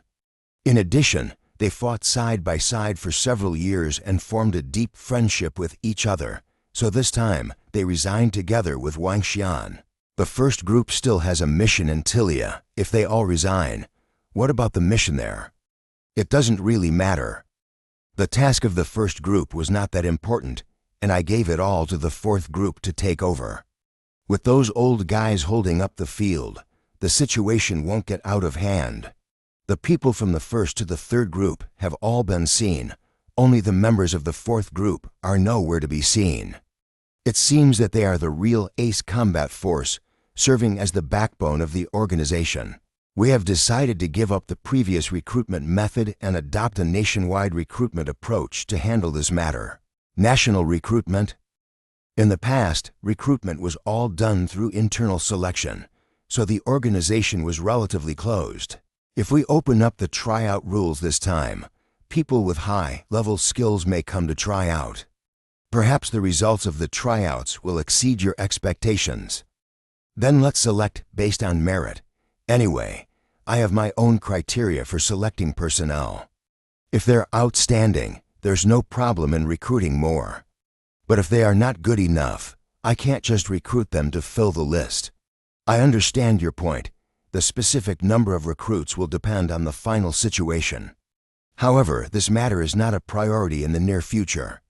In addition, they fought side by side for several years and formed a deep friendship with each other, so this time they resigned together with Wang Xian. The first group still has a mission in Tilia. If they all resign, what about the mission there? It doesn't really matter. The task of the first group was not that important, and I gave it all to the fourth group to take over. With those old guys holding up the field, the situation won't get out of hand. The people from the first to the third group have all been seen. Only the members of the fourth group are nowhere to be seen. It seems that they are the real ace combat force, serving as the backbone of the organization. We have decided to give up the previous recruitment method and adopt a nationwide recruitment approach to handle this matter. National recruitment? In the past, recruitment was all done through internal selection, so the organization was relatively closed. If we open up the tryout rules this time, people with high-level skills may come to try out. Perhaps the results of the tryouts will exceed your expectations. Then let's select based on merit. Anyway, I have my own criteria for selecting personnel. If they're outstanding, there's no problem in recruiting more. But if they are not good enough, I can't just recruit them to fill the list. I understand your point. The specific number of recruits will depend on the final situation. However, this matter is not a priority in the near future.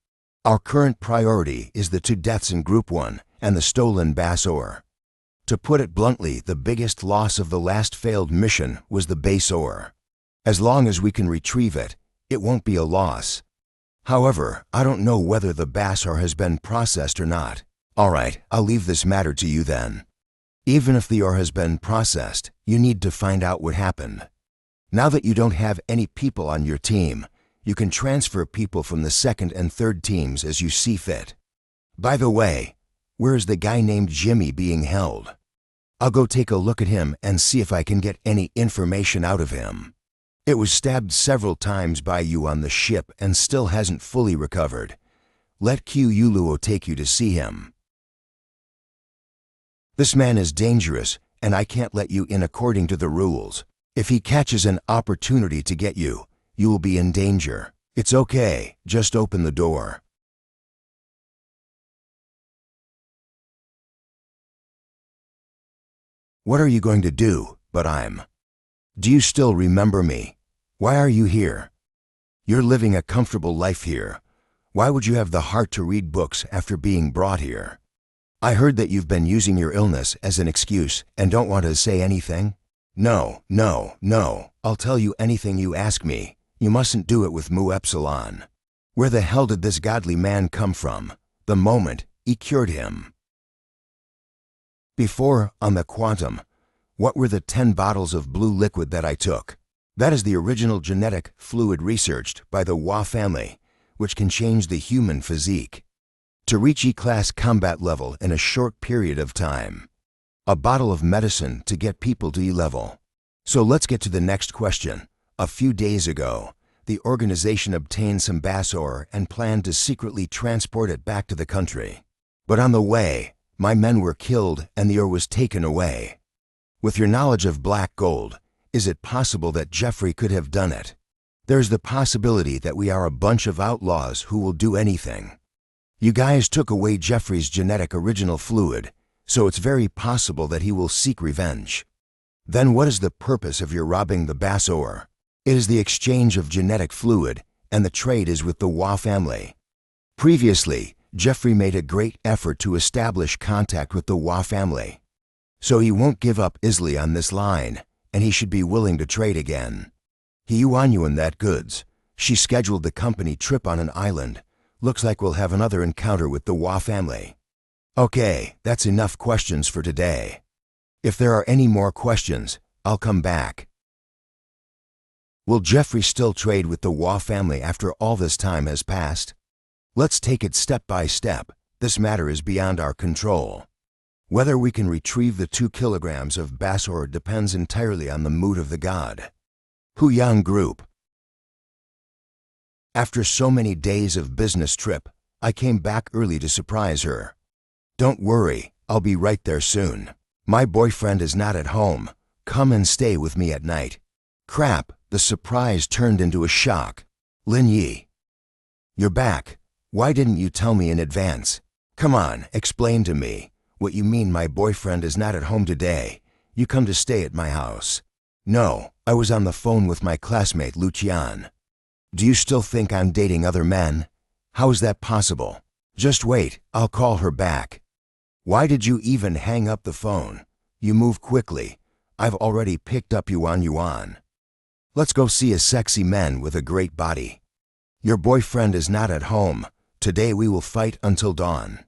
Our current priority is the 2 deaths in Group 1 and the stolen bass ore. To put it bluntly, the biggest loss of the last failed mission was the base ore. As long as we can retrieve it, it won't be a loss. However, I don't know whether the bass ore has been processed or not. All right, I'll leave this matter to you then. Even if the ore has been processed, you need to find out what happened. Now that you don't have any people on your team, You can transfer people from the second and third teams as you see fit. By the way, where is the guy named Jimmy being held? I'll go take a look at him and see if I can get any information out of him. It was stabbed several times by you on the ship and still hasn't fully recovered. Let Q Yuluo take you to see him. This man is dangerous, and I can't let you in according to the rules. If he catches an opportunity to get you, you will be in danger. It's okay, just open the door. What are you going to do? Do you still remember me? Why are you here? You're living a comfortable life here. Why would you have the heart to read books after being brought here? I heard that you've been using your illness as an excuse and don't want to say anything. No, I'll tell you anything you ask me. You mustn't do it with Mu Epsilon. Where the hell did this godly man come from? The moment he cured him. Before, on the Quantum, what were the 10 bottles of blue liquid that I took? That is the original genetic fluid researched by the Hua family, which can change the human physique to reach E-class combat level in a short period of time. A bottle of medicine to get people to E-level. So let's get to the next question. A few days ago, the organization obtained some bass ore and planned to secretly transport it back to the country. But on the way, my men were killed and the ore was taken away. With your knowledge of black gold, is it possible that Jeffrey could have done it? There's the possibility that we are a bunch of outlaws who will do anything. You guys took away Jeffrey's genetic original fluid, so it's very possible that he will seek revenge. Then what is the purpose of your robbing the bass ore? It is the exchange of genetic fluid, and the trade is with the Hua family. Previously, Jeffrey made a great effort to establish contact with the Hua family. So he won't give up easily on this line, and he should be willing to trade again. He yuan that goods. She scheduled the company trip on an island. Looks like we'll have another encounter with the Hua family. Okay, that's enough questions for today. If there are any more questions, I'll come back. Will Jeffrey still trade with the Hua family after all this time has passed? Let's take it step by step. This matter is beyond our control. Whether we can retrieve the 2 kilograms of bass ore depends entirely on the mood of the god. Hu Yang Group. After so many days of business trip, I came back early to surprise her. Don't worry, I'll be right there soon. My boyfriend is not at home. Come and stay with me at night. Crap, the surprise turned into a shock. Lin Yi. You're back. Why didn't you tell me in advance? Come on, explain to me. What you mean my boyfriend is not at home today? You come to stay at my house. No, I was on the phone with my classmate Lucian. Do you still think I'm dating other men? How is that possible? Just wait, I'll call her back. Why did you even hang up the phone? You move quickly. I've already picked up Yuan. Let's go see a sexy man with a great body. Your boyfriend is not at home. Today we will fight until dawn.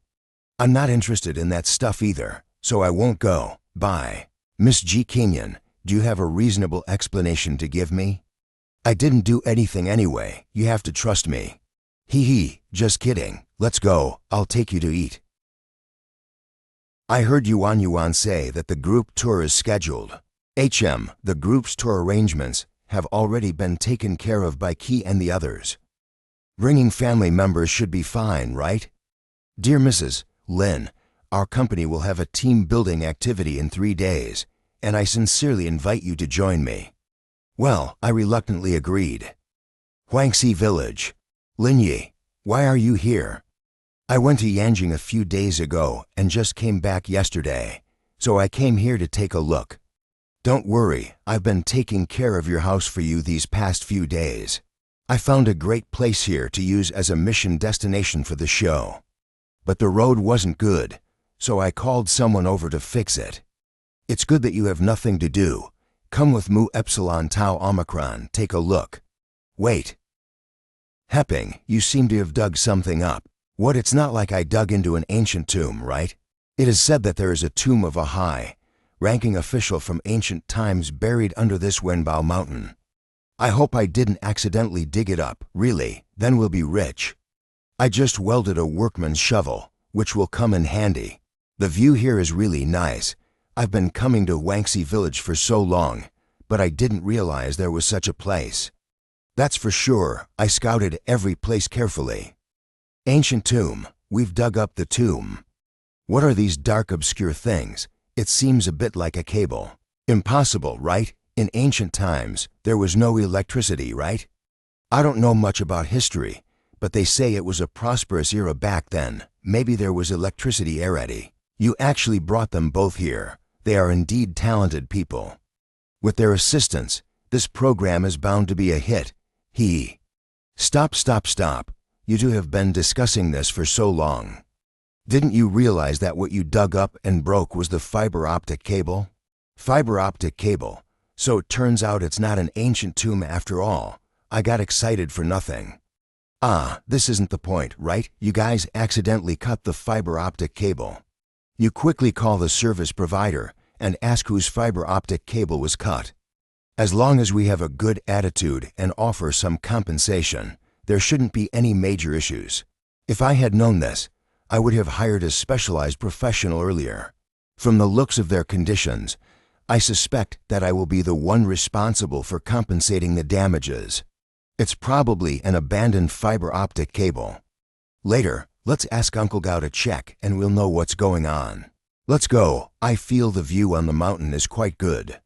I'm not interested in that stuff either, so I won't go. Bye. Miss G. Kenyon, do you have a reasonable explanation to give me? I didn't do anything anyway. You have to trust me. Hee, just kidding. Let's go. I'll take you to eat. I heard Yuan say that the group tour is scheduled. The group's tour arrangements have already been taken care of by Key and the others. Bringing family members should be fine, right? Dear Mrs. Lin, our company will have a team-building activity in 3 days, and I sincerely invite you to join me. Well, I reluctantly agreed. Huangxi Village. Lin Yi, why are you here? I went to Yanjing a few days ago and just came back yesterday, so I came here to take a look. Don't worry, I've been taking care of your house for you these past few days. I found a great place here to use as a mission destination for the show. But the road wasn't good, so I called someone over to fix it. It's good that you have nothing to do. Come with Mu Epsilon Tau Omicron, take a look. Wait. Hepping, you seem to have dug something up. What, it's not like I dug into an ancient tomb, right? It is said that there is a tomb of a high-ranking official from ancient times buried under this Wenbao mountain. I hope I didn't accidentally dig it up, really, then we'll be rich. I just welded a workman's shovel, which will come in handy. The view here is really nice. I've been coming to Wangxi Village for so long, but I didn't realize there was such a place. That's for sure, I scouted every place carefully. Ancient tomb, we've dug up the tomb. What are these dark obscure things? It seems a bit like a cable. Impossible, right? In ancient times, there was no electricity, right? I don't know much about history, but they say it was a prosperous era back then. Maybe there was electricity already. You actually brought them both here. They are indeed talented people. With their assistance, this program is bound to be a hit. Stop. You two have been discussing this for so long. Didn't you realize that what you dug up and broke was the fiber optic cable? Fiber optic cable. So it turns out it's not an ancient tomb after all. I got excited for nothing. This isn't the point, right? You guys accidentally cut the fiber optic cable. You quickly call the service provider and ask whose fiber optic cable was cut. As long as we have a good attitude and offer some compensation, there shouldn't be any major issues. If I had known this, I would have hired a specialized professional earlier. From the looks of their conditions, I suspect that I will be the one responsible for compensating the damages. It's probably an abandoned fiber optic cable. Later, let's ask Uncle Gao to check and we'll know what's going on. Let's go. I feel the view on the mountain is quite good.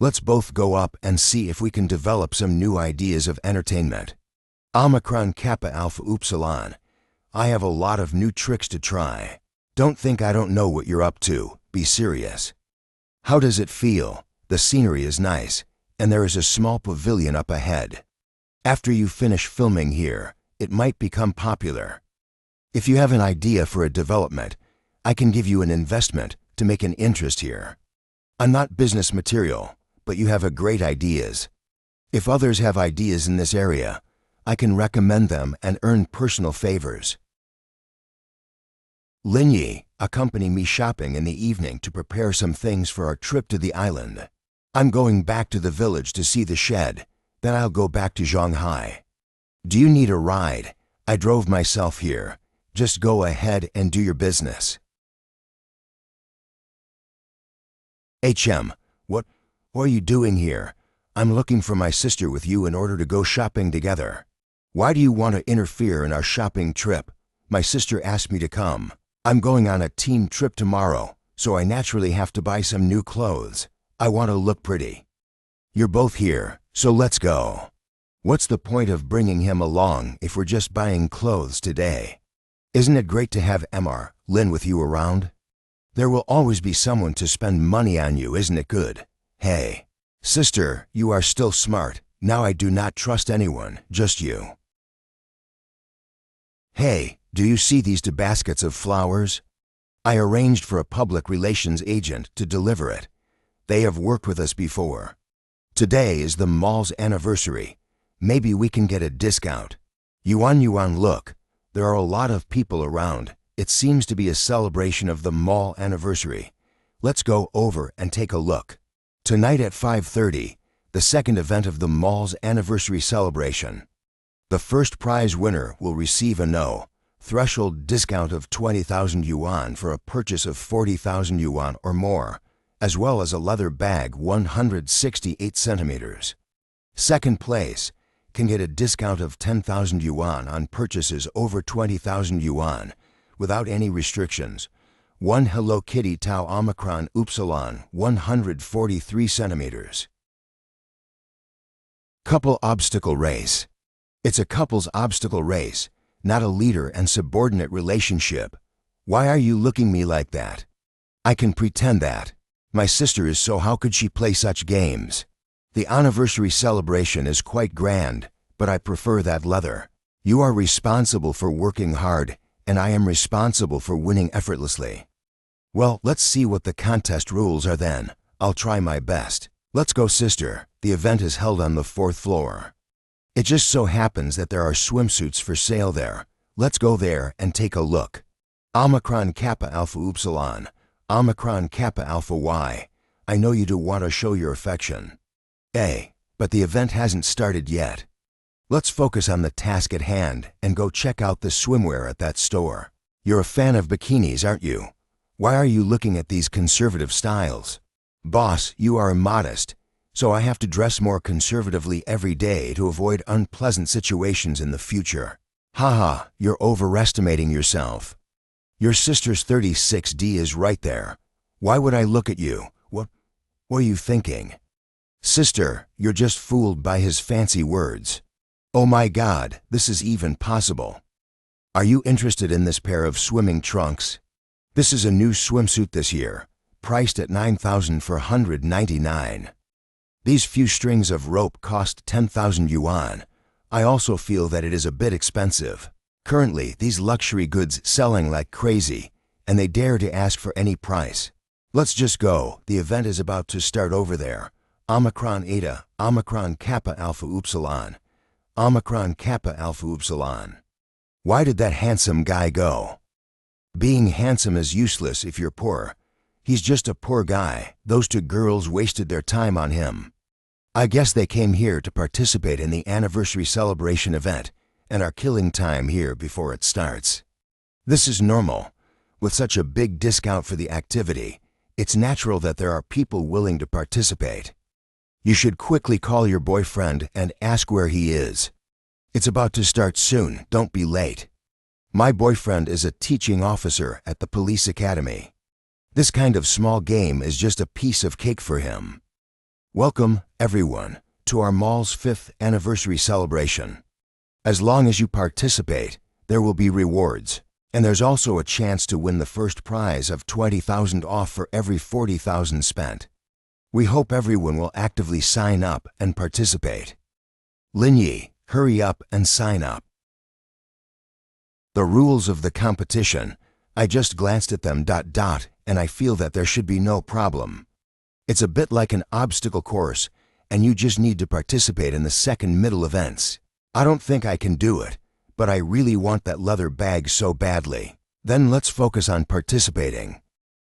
Let's both go up and see if we can develop some new ideas of entertainment. Omicron Kappa Alpha Upsilon. I have a lot of new tricks to try. Don't think I don't know what you're up to. Be serious. How does it feel? The scenery is nice, and there is a small pavilion up ahead. After you finish filming here, it might become popular. If you have an idea for a development, I can give you an investment to make an interest here. I'm not business material, but you have a great ideas. If others have ideas in this area, I can recommend them and earn personal favors. Lin Yi, accompany me shopping in the evening to prepare some things for our trip to the island. I'm going back to the village to see the shed, then I'll go back to Shanghai. Do you need a ride? I drove myself here. Just go ahead and do your business. What are you doing here? I'm looking for my sister with you in order to go shopping together. Why do you want to interfere in our shopping trip? My sister asked me to come. I'm going on a team trip tomorrow, so I naturally have to buy some new clothes. I want to look pretty. You're both here, so let's go. What's the point of bringing him along if we're just buying clothes today? Isn't it great to have Lin with you around? There will always be someone to spend money on you, isn't it good? Hey, sister, you are still smart. Now I do not trust anyone, just you. Hey, do you see these 2 baskets of flowers? I arranged for a public relations agent to deliver it. They have worked with us before. Today is the mall's anniversary. Maybe we can get a discount. Yuan, look. There are a lot of people around. It seems to be a celebration of the mall anniversary. Let's go over and take a look. Tonight at 5:30, the second event of the mall's anniversary celebration. The first prize winner will receive a no-threshold discount of 20,000 yuan for a purchase of 40,000 yuan or more, as well as a leather bag 168 centimeters. Second place can get a discount of 10,000 yuan on purchases over 20,000 yuan without any restrictions. One Hello Kitty Tau Omicron Upsilon 143 centimeters. Couple obstacle race. It's a couple's obstacle race, not a leader and subordinate relationship. Why are you looking at me like that? I can pretend that. My sister is, so how could she play such games? The anniversary celebration is quite grand, but I prefer that leather. You are responsible for working hard, and I am responsible for winning effortlessly. Well, let's see what the contest rules are then. I'll try my best. Let's go, sister. The event is held on the 4th floor. It just so happens that there are swimsuits for sale there. Let's go there and take a look. Omicron Kappa Alpha Upsilon, Omicron Kappa Alpha Y. I know you do want to show your affection. But the event hasn't started yet. Let's focus on the task at hand and go check out the swimwear at that store. You're a fan of bikinis, aren't you? Why are you looking at these conservative styles? Boss, you are immodest, so I have to dress more conservatively every day to avoid unpleasant situations in the future. Haha, you're overestimating yourself. Your sister's 36D is right there. Why would I look at you? What are you thinking? Sister, you're just fooled by his fancy words. Oh my God, this is even possible. Are you interested in this pair of swimming trunks? This is a new swimsuit this year, priced at $9,499. These few strings of rope cost 10,000 yuan. I also feel that it is a bit expensive. Currently, these luxury goods selling like crazy, and they dare to ask for any price. Let's just go. The event is about to start over there. Omicron Eta, Omicron Kappa Alpha Upsilon. Omicron Kappa Alpha Upsilon. Why did that handsome guy go? Being handsome is useless if you're poor. He's just a poor guy. Those two girls wasted their time on him. I guess they came here to participate in the anniversary celebration event and are killing time here before it starts. This is normal. With such a big discount for the activity, it's natural that there are people willing to participate. You should quickly call your boyfriend and ask where he is. It's about to start soon, don't be late. My boyfriend is a teaching officer at the police academy. This kind of small game is just a piece of cake for him. Welcome, everyone, to our mall's 5th anniversary celebration. As long as you participate, there will be rewards, and there's also a chance to win the first prize of 20,000 off for every 40,000 spent. We hope everyone will actively sign up and participate. Lin Yi, hurry up and sign up. The rules of the competition, I just glanced at them, and I feel that there should be no problem. It's a bit like an obstacle course, and you just need to participate in the second middle events. I don't think I can do it, but I really want that leather bag so badly. Then let's focus on participating.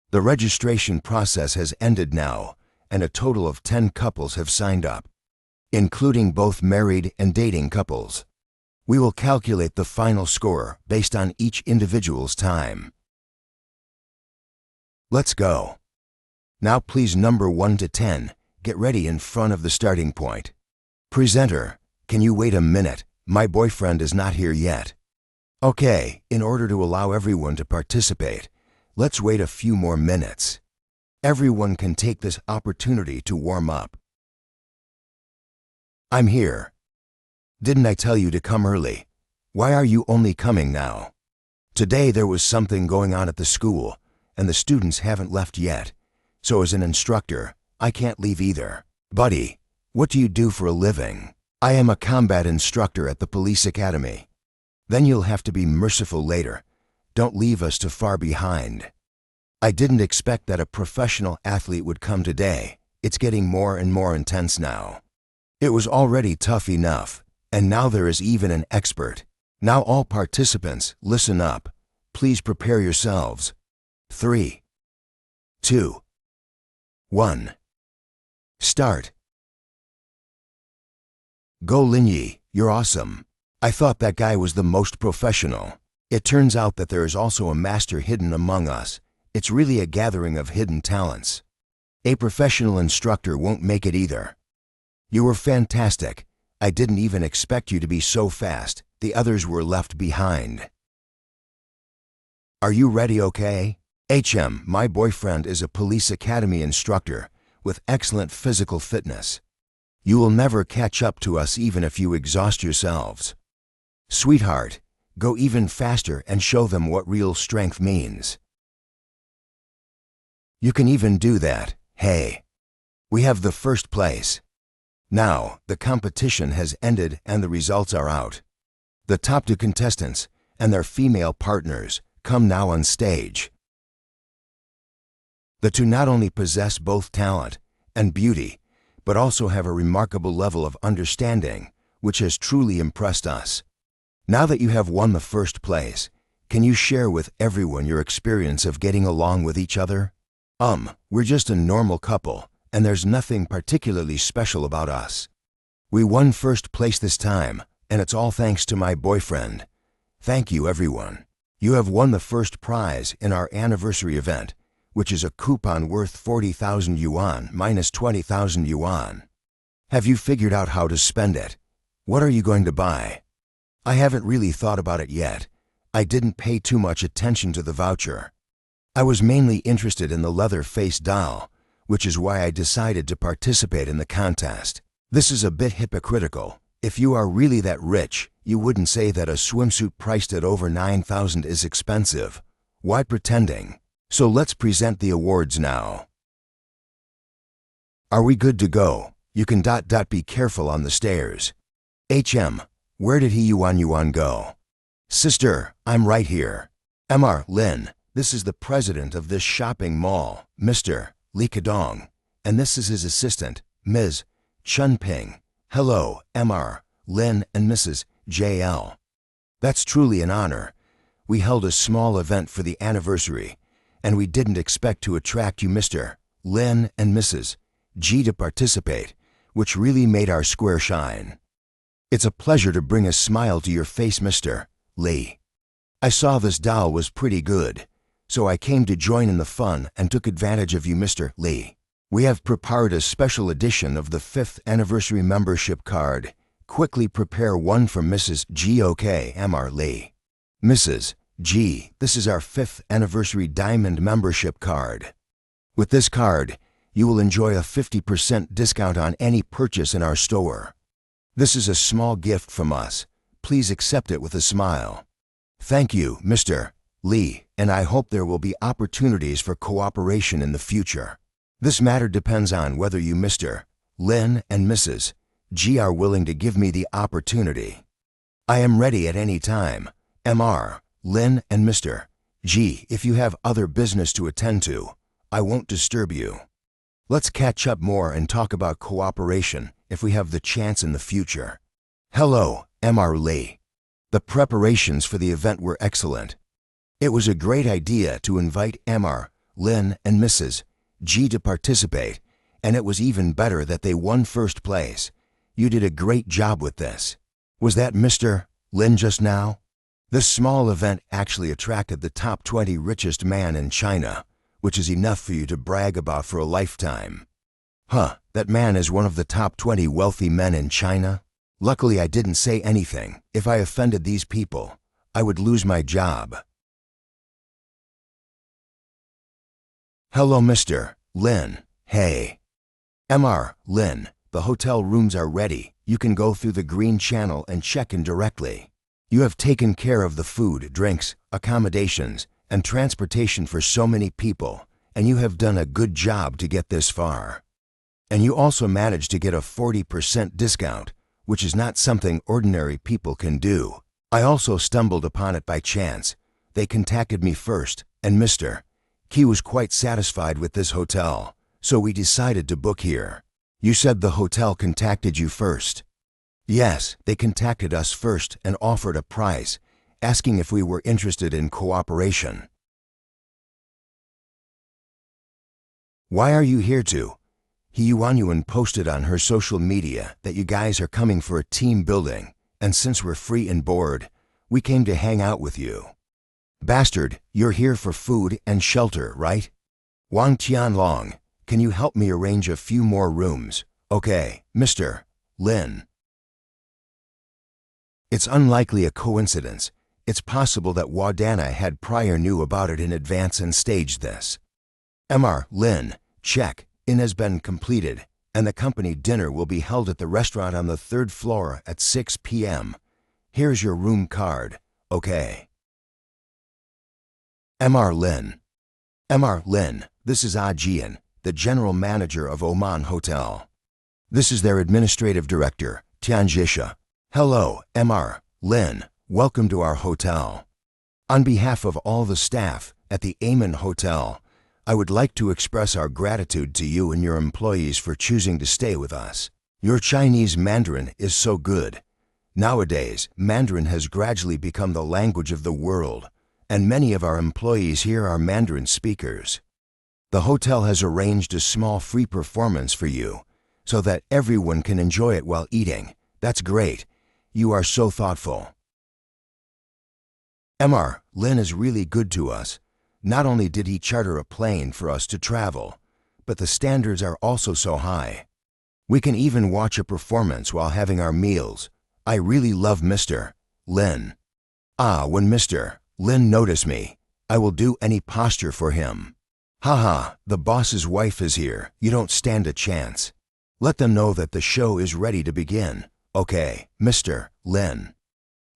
The registration process has ended now, and a total of 10 couples have signed up, including both married and dating couples. We will calculate the final score based on each individual's time. Let's go. Now please number 1 to 10, get ready in front of the starting point. Presenter, can you wait a minute? My boyfriend is not here yet. Okay, in order to allow everyone to participate, let's wait a few more minutes. Everyone can take this opportunity to warm up. I'm here. Didn't I tell you to come early? Why are you only coming now? Today there was something going on at the school, and the students haven't left yet. So as an instructor, I can't leave either. Buddy, what do you do for a living? I am a combat instructor at the police academy. Then you'll have to be merciful later. Don't leave us too far behind. I didn't expect that a professional athlete would come today. It's getting more and more intense now. It was already tough enough, and now there is even an expert. Now all participants, listen up. Please prepare yourselves. 3, 2, 1. Start. Go Lin Yi, you're awesome. I thought that guy was the most professional. It turns out that there is also a master hidden among us. It's really a gathering of hidden talents. A professional instructor won't make it either. You were fantastic. I didn't even expect you to be so fast. The others were left behind. Are you ready, okay? My boyfriend is a police academy instructor with excellent physical fitness. You will never catch up to us even if you exhaust yourselves. Sweetheart, go even faster and show them what real strength means. You can even do that. Hey, we have the first place. Now, the competition has ended and the results are out. The top 2 contestants and their female partners come now on stage. The two not only possess both talent and beauty, but also have a remarkable level of understanding, which has truly impressed us. Now that you have won the first place, can you share with everyone your experience of getting along with each other? We're just a normal couple, and there's nothing particularly special about us. We won first place this time, and it's all thanks to my boyfriend. Thank you, everyone. You have won the first prize in our anniversary event, which is a coupon worth 40,000 yuan minus 20,000 yuan. Have you figured out how to spend it? What are you going to buy? I haven't really thought about it yet. I didn't pay too much attention to the voucher. I was mainly interested in the leather face doll, which is why I decided to participate in the contest. This is a bit hypocritical. If you are really that rich, you wouldn't say that a swimsuit priced at over 9,000 is expensive. Why pretending? So let's present the awards now. Are we good to go? You can be careful on the stairs. Where did he Yuan go? Sister, I'm right here. Lin, this is the president of this shopping mall, Mr. Li Kedong, and this is his assistant, Ms. Chun Ping. Hello, Lin and Mrs. JL. That's truly an honor. We held a small event for the anniversary, and we didn't expect to attract you, Mr. Lin and Mrs. G, to participate, which really made our square shine. It's a pleasure to bring a smile to your face, Mr. Li. I saw this doll was pretty good, so I came to join in the fun and took advantage of you, Mr. Li. We have prepared a special edition of the 5th anniversary membership card. Quickly prepare one for Mrs. G. OK, Li. Mrs. G, this is our 5th anniversary diamond membership card. With this card, you will enjoy a 50% discount on any purchase in our store. This is a small gift from us. Please accept it with a smile. Thank you, Mr. Li, and I hope there will be opportunities for cooperation in the future. This matter depends on whether you, Mr. Lin and Mrs. G, are willing to give me the opportunity. I am ready at any time. Lin and Mr. G, if you have other business to attend to, I won't disturb you. Let's catch up more and talk about cooperation if we have the chance in the future. Hello, Li. The preparations for the event were excellent. It was a great idea to invite Lin and Mrs. G to participate, and it was even better that they won first place. You did a great job with this. Was that Mr. Lin just now? This small event actually attracted the top 20 richest man in China, which is enough for you to brag about for a lifetime. That man is one of the top 20 wealthy men in China? Luckily, I didn't say anything. If I offended these people, I would lose my job. Hello, Mr. Lin. Hey. Lin, the hotel rooms are ready. You can go through the green channel and check in directly. You have taken care of the food, drinks, accommodations, and transportation for so many people, and you have done a good job to get this far. And you also managed to get a 40% discount, which is not something ordinary people can do. I also stumbled upon it by chance. They contacted me first, and Mr. He was quite satisfied with this hotel, so we decided to book here. You said the hotel contacted you first. Yes, they contacted us first and offered a price, asking if we were interested in cooperation. Why are you here to? Yuan posted on her social media that you guys are coming for a team building, and since we're free and bored, we came to hang out with you. Bastard, you're here for food and shelter, right? Wang Tianlong, can you help me arrange a few more rooms? Okay, Mr. Lin. It's unlikely a coincidence. It's possible that Wadana had prior knew about it in advance and staged this. Lin, check. In has been completed, and the company dinner will be held at the restaurant on the 3rd floor at 6 p.m. Here's your room card. Okay. Lin. Lin, this is Jian, the general manager of Oman Hotel. This is their administrative director, Tianjisha. Hello, Lin. Welcome to our hotel. On behalf of all the staff at the Amen Hotel, I would like to express our gratitude to you and your employees for choosing to stay with us. Your Chinese Mandarin is so good. Nowadays, Mandarin has gradually become the language of the world, and many of our employees here are Mandarin speakers. The hotel has arranged a small free performance for you, so that everyone can enjoy it while eating. That's great. You are so thoughtful. Mr. Lin is really good to us. Not only did he charter a plane for us to travel, but the standards are also so high. We can even watch a performance while having our meals. I really love Mr. Lin. When Mr. Lin notice me, I will do any posture for him. Haha, the boss's wife is here. You don't stand a chance. Let them know that the show is ready to begin. Okay, Mr. Lin.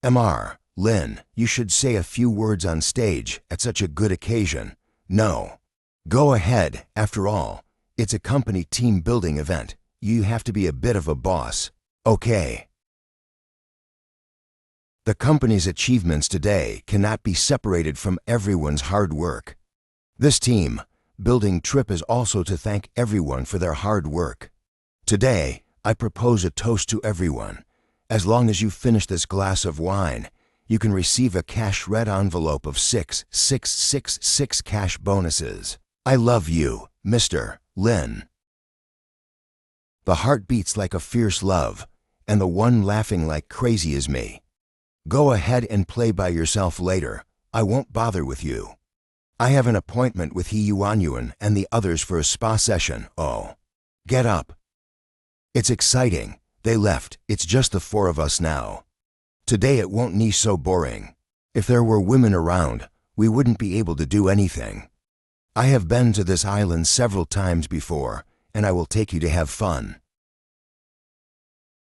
Mr. Lin, you should say a few words on stage at such a good occasion. No. Go ahead, after all, it's a company team building event. You have to be a bit of a boss. Okay. The company's achievements today cannot be separated from everyone's hard work. This team building trip is also to thank everyone for their hard work. Today, I propose a toast to everyone. As long as you finish this glass of wine, you can receive a cash red envelope of 666 cash bonuses. I love you, Mr. Lin. The heart beats like a fierce love, and the one laughing like crazy is me. Go ahead and play by yourself later. I won't bother with you. I have an appointment with He Yuanyuan and the others for a spa session. Oh. Get up. It's exciting. They left. It's just the four of us now. Today it won't be so boring. If there were women around, we wouldn't be able to do anything. I have been to this island several times before, and I will take you to have fun.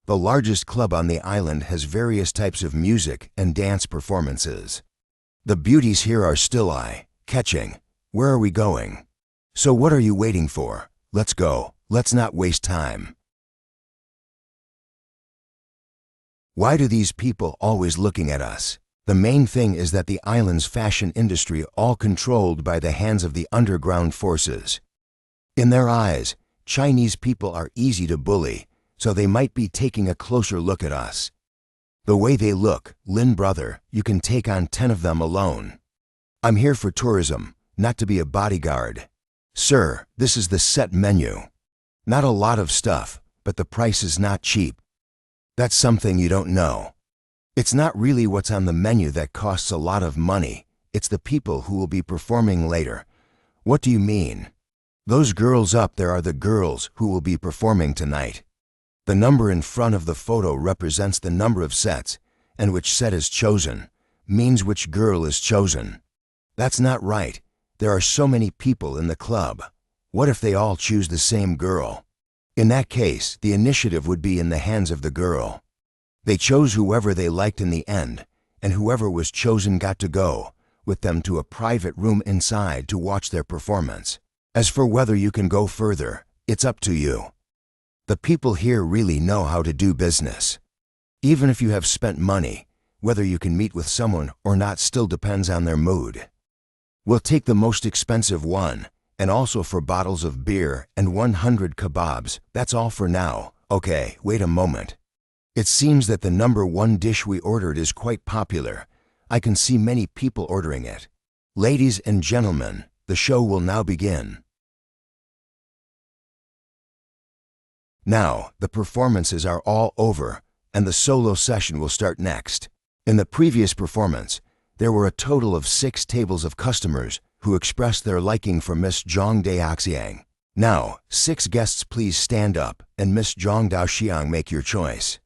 The largest club on the island has various types of music and dance performances. The beauties here are still eye-catching. Where are we going? So what are you waiting for? Let's go. Let's not waste time. Why do these people always looking at us? The main thing is that the island's fashion industry all controlled by the hands of the underground forces. In their eyes, Chinese people are easy to bully, so they might be taking a closer look at us. The way they look, Lin brother, you can take on 10 of them alone. I'm here for tourism, not to be a bodyguard. Sir, this is the set menu. Not a lot of stuff, but the price is not cheap. That's something you don't know. It's not really what's on the menu that costs a lot of money. It's the people who will be performing later. What do you mean? Those girls up there are the girls who will be performing tonight. The number in front of the photo represents the number of sets, and which set is chosen means which girl is chosen. That's not right. There are so many people in the club. What if they all choose the same girl? In that case, the initiative would be in the hands of the girl. They chose whoever they liked in the end, and whoever was chosen got to go with them to a private room inside to watch their performance. As for whether you can go further, it's up to you. The people here really know how to do business. Even if you have spent money, whether you can meet with someone or not still depends on their mood. We'll take the most expensive one, and also for bottles of beer and 100 kebabs. That's all for now. Okay, wait a moment. It seems that the number 1 dish we ordered is quite popular. I can see many people ordering it. Ladies and gentlemen, the show will now begin. Now, the performances are all over, and the solo session will start next. In the previous performance, there were a total of 6 tables of customers who expressed their liking for Miss Zhang Daoxiang. Now, 6 guests please stand up and Miss Zhang Daoxiang make your choice.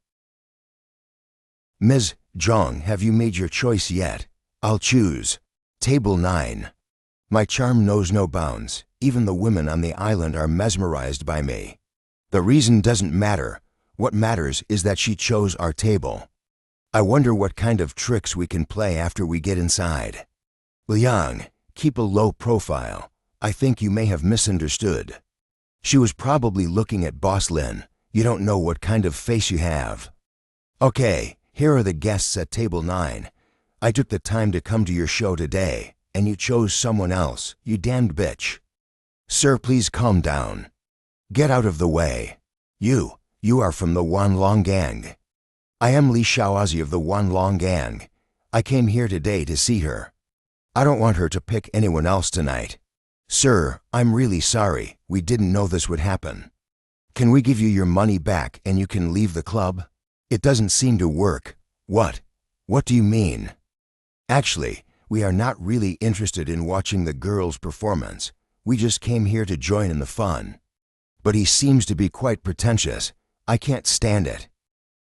Ms. Zhang, have you made your choice yet? I'll choose. Table 9. My charm knows no bounds. Even the women on the island are mesmerized by me. The reason doesn't matter. What matters is that she chose our table. I wonder what kind of tricks we can play after we get inside. Liang, keep a low profile. I think you may have misunderstood. She was probably looking at Boss Lin. You don't know what kind of face you have. Okay, here are the guests at table 9. I took the time to come to your show today, and you chose someone else, you damned bitch. Sir, please calm down. Get out of the way. You are from the Wanlong Gang. I am Li Shaozi of the Wanlong Gang. I came here today to see her. I don't want her to pick anyone else tonight. Sir, I'm really sorry. We didn't know this would happen. Can we give you your money back and you can leave the club? It doesn't seem to work. What? What do you mean? Actually, we are not really interested in watching the girl's performance. We just came here to join in the fun. But he seems to be quite pretentious. I can't stand it.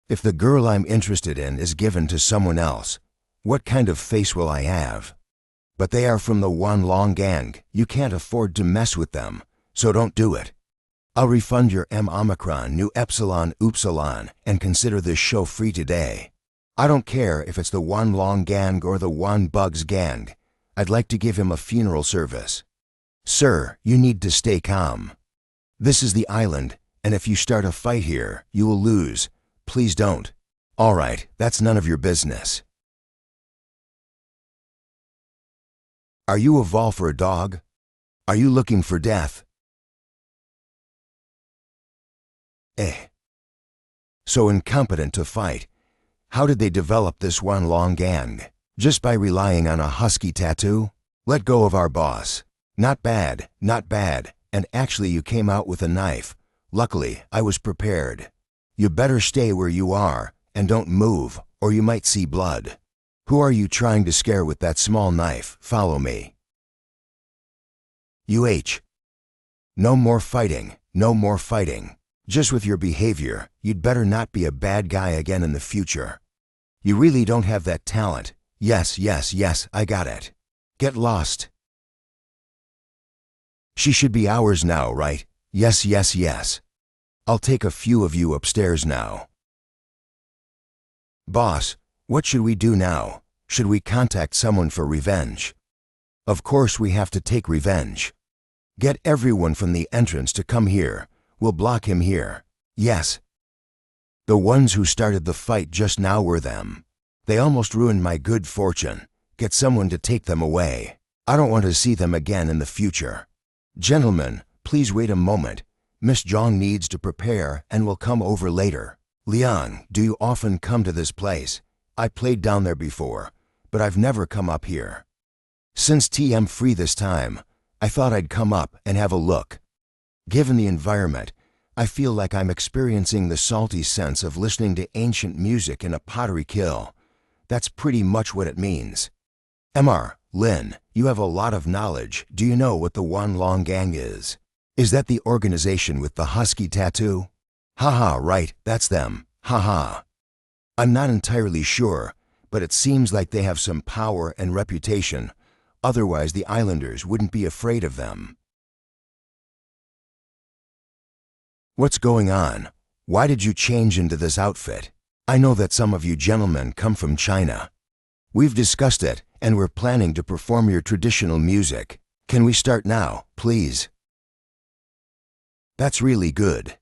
If the girl I'm interested in is given to someone else, what kind of face will I have? But they are from the Wan Long gang. You can't afford to mess with them, so don't do it. I'll refund your M Omicron Nu Epsilon Upsilon and consider this show free today. I don't care if it's the Wan Long gang or the Wan Bugs gang. I'd like to give him a funeral service. Sir, you need to stay calm. This is the island, and if you start a fight here, you will lose. Please don't. All right, that's none of your business. Are you a vol for a dog? Are you looking for death? So incompetent to fight. How did they develop this Wan Long gang? Just by relying on a husky tattoo? Let go of our boss. Not bad, not bad. And actually you came out with a knife. Luckily, I was prepared. You better stay where you are and don't move or you might see blood. Who are you trying to scare with that small knife? Follow me. No more fighting, no more fighting. Just with your behavior, you'd better not be a bad guy again in the future. You really don't have that talent. Yes, I got it. Get lost. She should be ours now, right? Yes. I'll take a few of you upstairs now. Boss, what should we do now? Should we contact someone for revenge? Of course we have to take revenge. Get everyone from the entrance to come here. We'll block him here. Yes. The ones who started the fight just now were them. They almost ruined my good fortune. Get someone to take them away. I don't want to see them again in the future. Gentlemen, please wait a moment. Miss Zhang needs to prepare and will come over later. Liang, do you often come to this place? I played down there before, but I've never come up here. Since I'm free this time, I thought I'd come up and have a look. Given the environment, I feel like I'm experiencing the salty sense of listening to ancient music in a pottery kiln. That's pretty much what it means. Mr. Lin, you have a lot of knowledge. Do you know what the Wan Long gang is? Is that the organization with the husky tattoo? Haha, right, that's them. Haha. I'm not entirely sure, but it seems like they have some power and reputation. Otherwise, the islanders wouldn't be afraid of them. What's going on? Why did you change into this outfit? I know that some of you gentlemen come from China. We've discussed it, and we're planning to perform your traditional music. Can we start now, please? That's really good.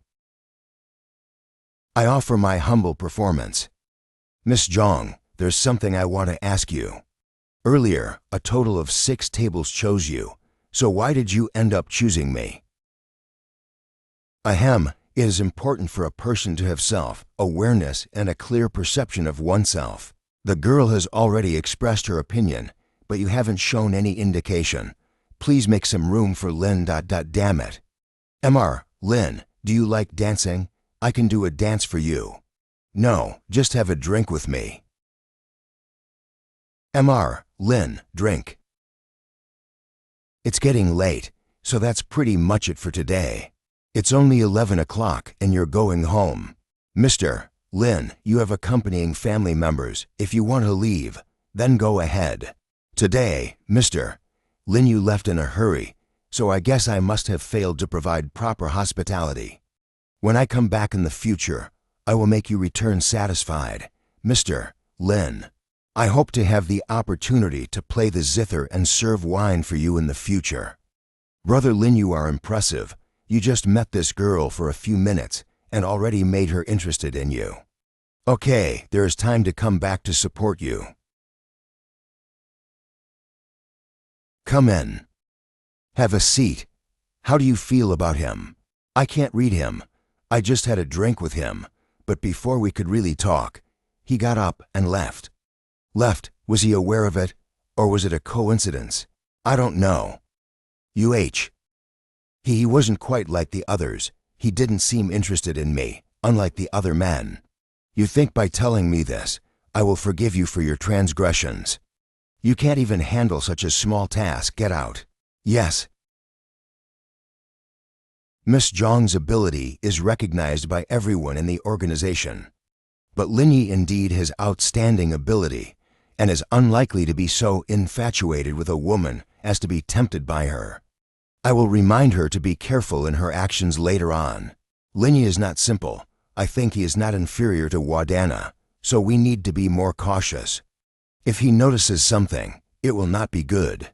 I offer my humble performance. Miss Zhang, there's something I want to ask you. Earlier, a total of 6 tables chose you, so why did you end up choosing me? Ahem, it is important for a person to have self-awareness and a clear perception of oneself. The girl has already expressed her opinion, but you haven't shown any indication. Please make some room for Lin. Damn it. Mr. Lin, do you like dancing? I can do a dance for you. No, just have a drink with me. Mr. Lin, drink. It's getting late, so that's pretty much it for today. It's only 11 o'clock and you're going home. Mr. Lin, you have accompanying family members. If you want to leave, then go ahead. Today, Mr. Lin, you left in a hurry, so I guess I must have failed to provide proper hospitality. When I come back in the future, I will make you return satisfied. Mr. Lin, I hope to have the opportunity to play the zither and serve wine for you in the future. Brother Lin, you are impressive. You just met this girl for a few minutes and already made her interested in you. Okay, there is time to come back to support you. Come in. Have a seat. How do you feel about him? I can't read him. I just had a drink with him, but before we could really talk, he got up and left. Left, was he aware of it, or was it a coincidence? I don't know. He wasn't quite like the others. he didn't seem interested in me, unlike the other men. You think by telling me this, I will forgive you for your transgressions. You can't even handle such a small task. Get out. Yes. Miss Zhang's ability is recognized by everyone in the organization. But Lin Yi indeed has outstanding ability and is unlikely to be so infatuated with a woman as to be tempted by her. I will remind her to be careful in her actions later on. Lin Yi is not simple. I think he is not inferior to Wadana, so we need to be more cautious. If he notices something, it will not be good.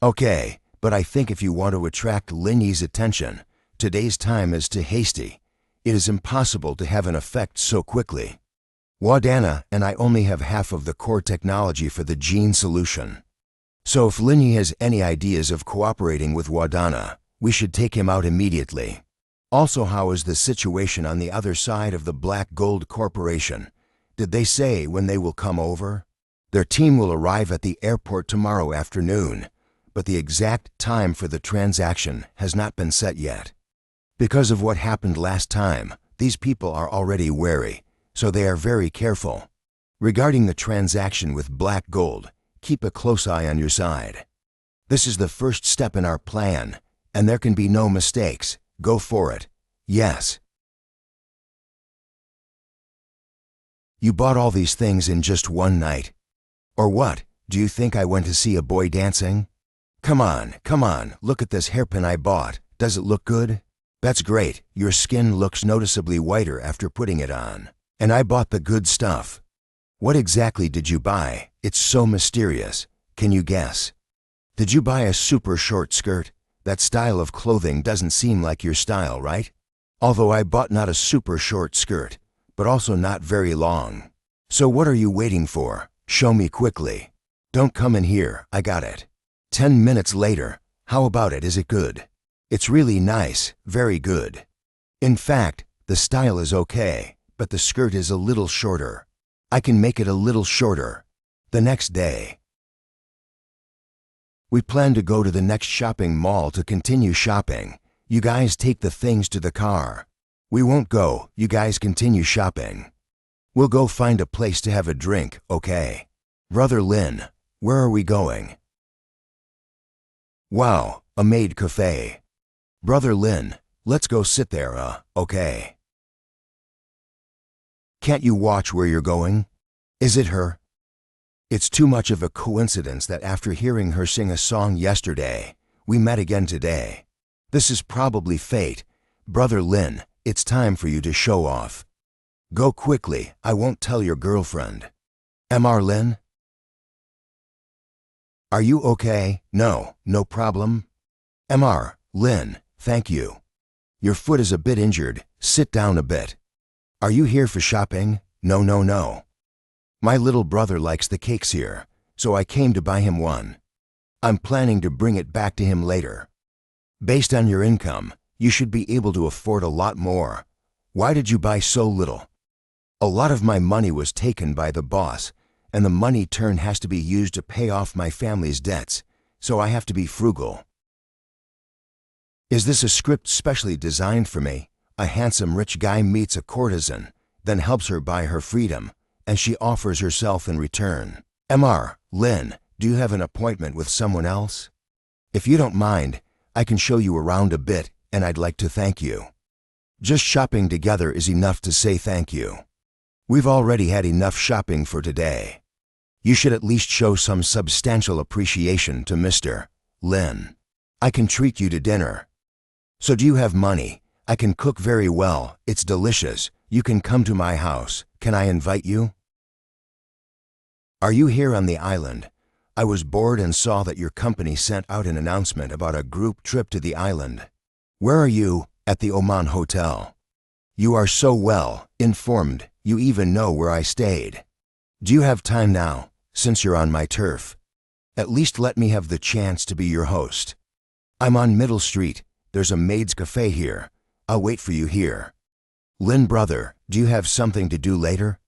Okay, but I think if you want to attract Lin Yi's attention, today's time is too hasty. It is impossible to have an effect so quickly. Wadana and I only have half of the core technology for the gene solution. So if Lin Yi has any ideas of cooperating with Wadana, we should take him out immediately. Also, how is the situation on the other side of the Black Gold Corporation? Did they say when they will come over? Their team will arrive at the airport tomorrow afternoon, but the exact time for the transaction has not been set yet. Because of what happened last time, these people are already wary, so they are very careful. Regarding the transaction with Black Gold, keep a close eye on your side. This is the first step in our plan, and there can be no mistakes. Go for it. Yes. You bought all these things in just one night. Or what? Do you think I went to see a boy dancing? Come on, look at this hairpin I bought. Does it look good? That's great. Your skin looks noticeably whiter after putting it on. And I bought the good stuff. What exactly did you buy? It's so mysterious. Can you guess? Did you buy a super short skirt? That style of clothing doesn't seem like your style, right? Although I bought not a super short skirt, but also not very long. So what are you waiting for? Show me quickly. Don't come in here, I got it. 10 minutes later. How about it? Is it good? It's really nice, very good. In fact, the style is okay, but the skirt is a little shorter. I can make it a little shorter. The next day. We plan to go to the next shopping mall to continue shopping. You guys take the things to the car. We won't go, you guys continue shopping. We'll go find a place to have a drink, okay? Brother Lin, where are we going? Wow, a maid cafe. Brother Lin, let's go sit there, okay? Can't you watch where you're going? Is it her? It's too much of a coincidence that after hearing her sing a song yesterday, we met again today. This is probably fate. Brother Lin, it's time for you to show off. Go quickly, I won't tell your girlfriend. Mr. Lin? Are you okay? No problem. Mr. Lin, thank you. Your foot is a bit injured, sit down a bit. Are you here for shopping? No. My little brother likes the cakes here, so I came to buy him one. I'm planning to bring it back to him later. Based on your income, you should be able to afford a lot more. Why did you buy so little? A lot of my money was taken by the boss, and the money turn has to be used to pay off my family's debts, so I have to be frugal. Is this a script specially designed for me? A handsome rich guy meets a courtesan, then helps her buy her freedom, and she offers herself in return. Mr. Lin, do you have an appointment with someone else? If you don't mind, I can show you around a bit, and I'd like to thank you. Just shopping together is enough to say thank you. We've already had enough shopping for today. You should at least show some substantial appreciation to Mr. Lin. I can treat you to dinner. So do you have money? I can cook very well. It's delicious. You can come to my house. Can I invite you? Are you here on the island? I was bored and saw that your company sent out an announcement about a group trip to the island. Where are you? At the Oman Hotel. You are so well informed, you even know where I stayed. Do you have time now, since you're on my turf? At least let me have the chance to be your host. I'm on Middle Street. There's a maid's cafe here. I'll wait for you here. Lin brother, do you have something to do later?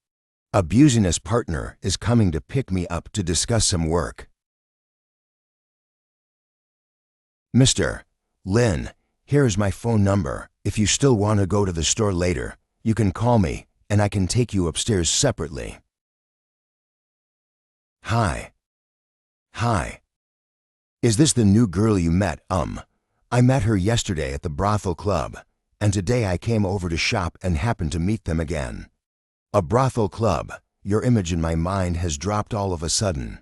A business partner is coming to pick me up to discuss some work. Mr. Lin, Here is my phone number. If you still want to go to the store later, you can call me, and I can take you upstairs separately. Hi. Hi. Is this the new girl you met? I met her yesterday at the brothel club, and today I came over to shop and happened to meet them again. A brothel club, your image in my mind has dropped all of a sudden.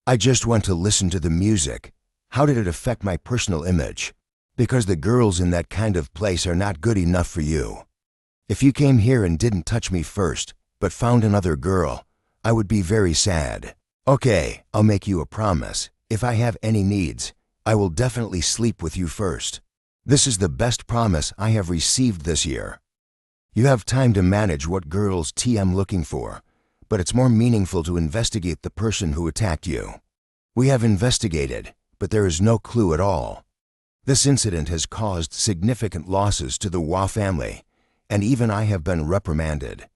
I just went to listen to the music. How did it affect my personal image? Because the girls in that kind of place are not good enough for you. If you came here and didn't touch me first, but found another girl, I would be very sad. Okay, I'll make you a promise. If I have any needs, I will definitely sleep with you first. This is the best promise I have received this year. You have time to manage what girls I'm looking for, but it's more meaningful to investigate the person who attacked you. We have investigated, but there is no clue at all. This incident has caused significant losses to the Hua family, and even I have been reprimanded.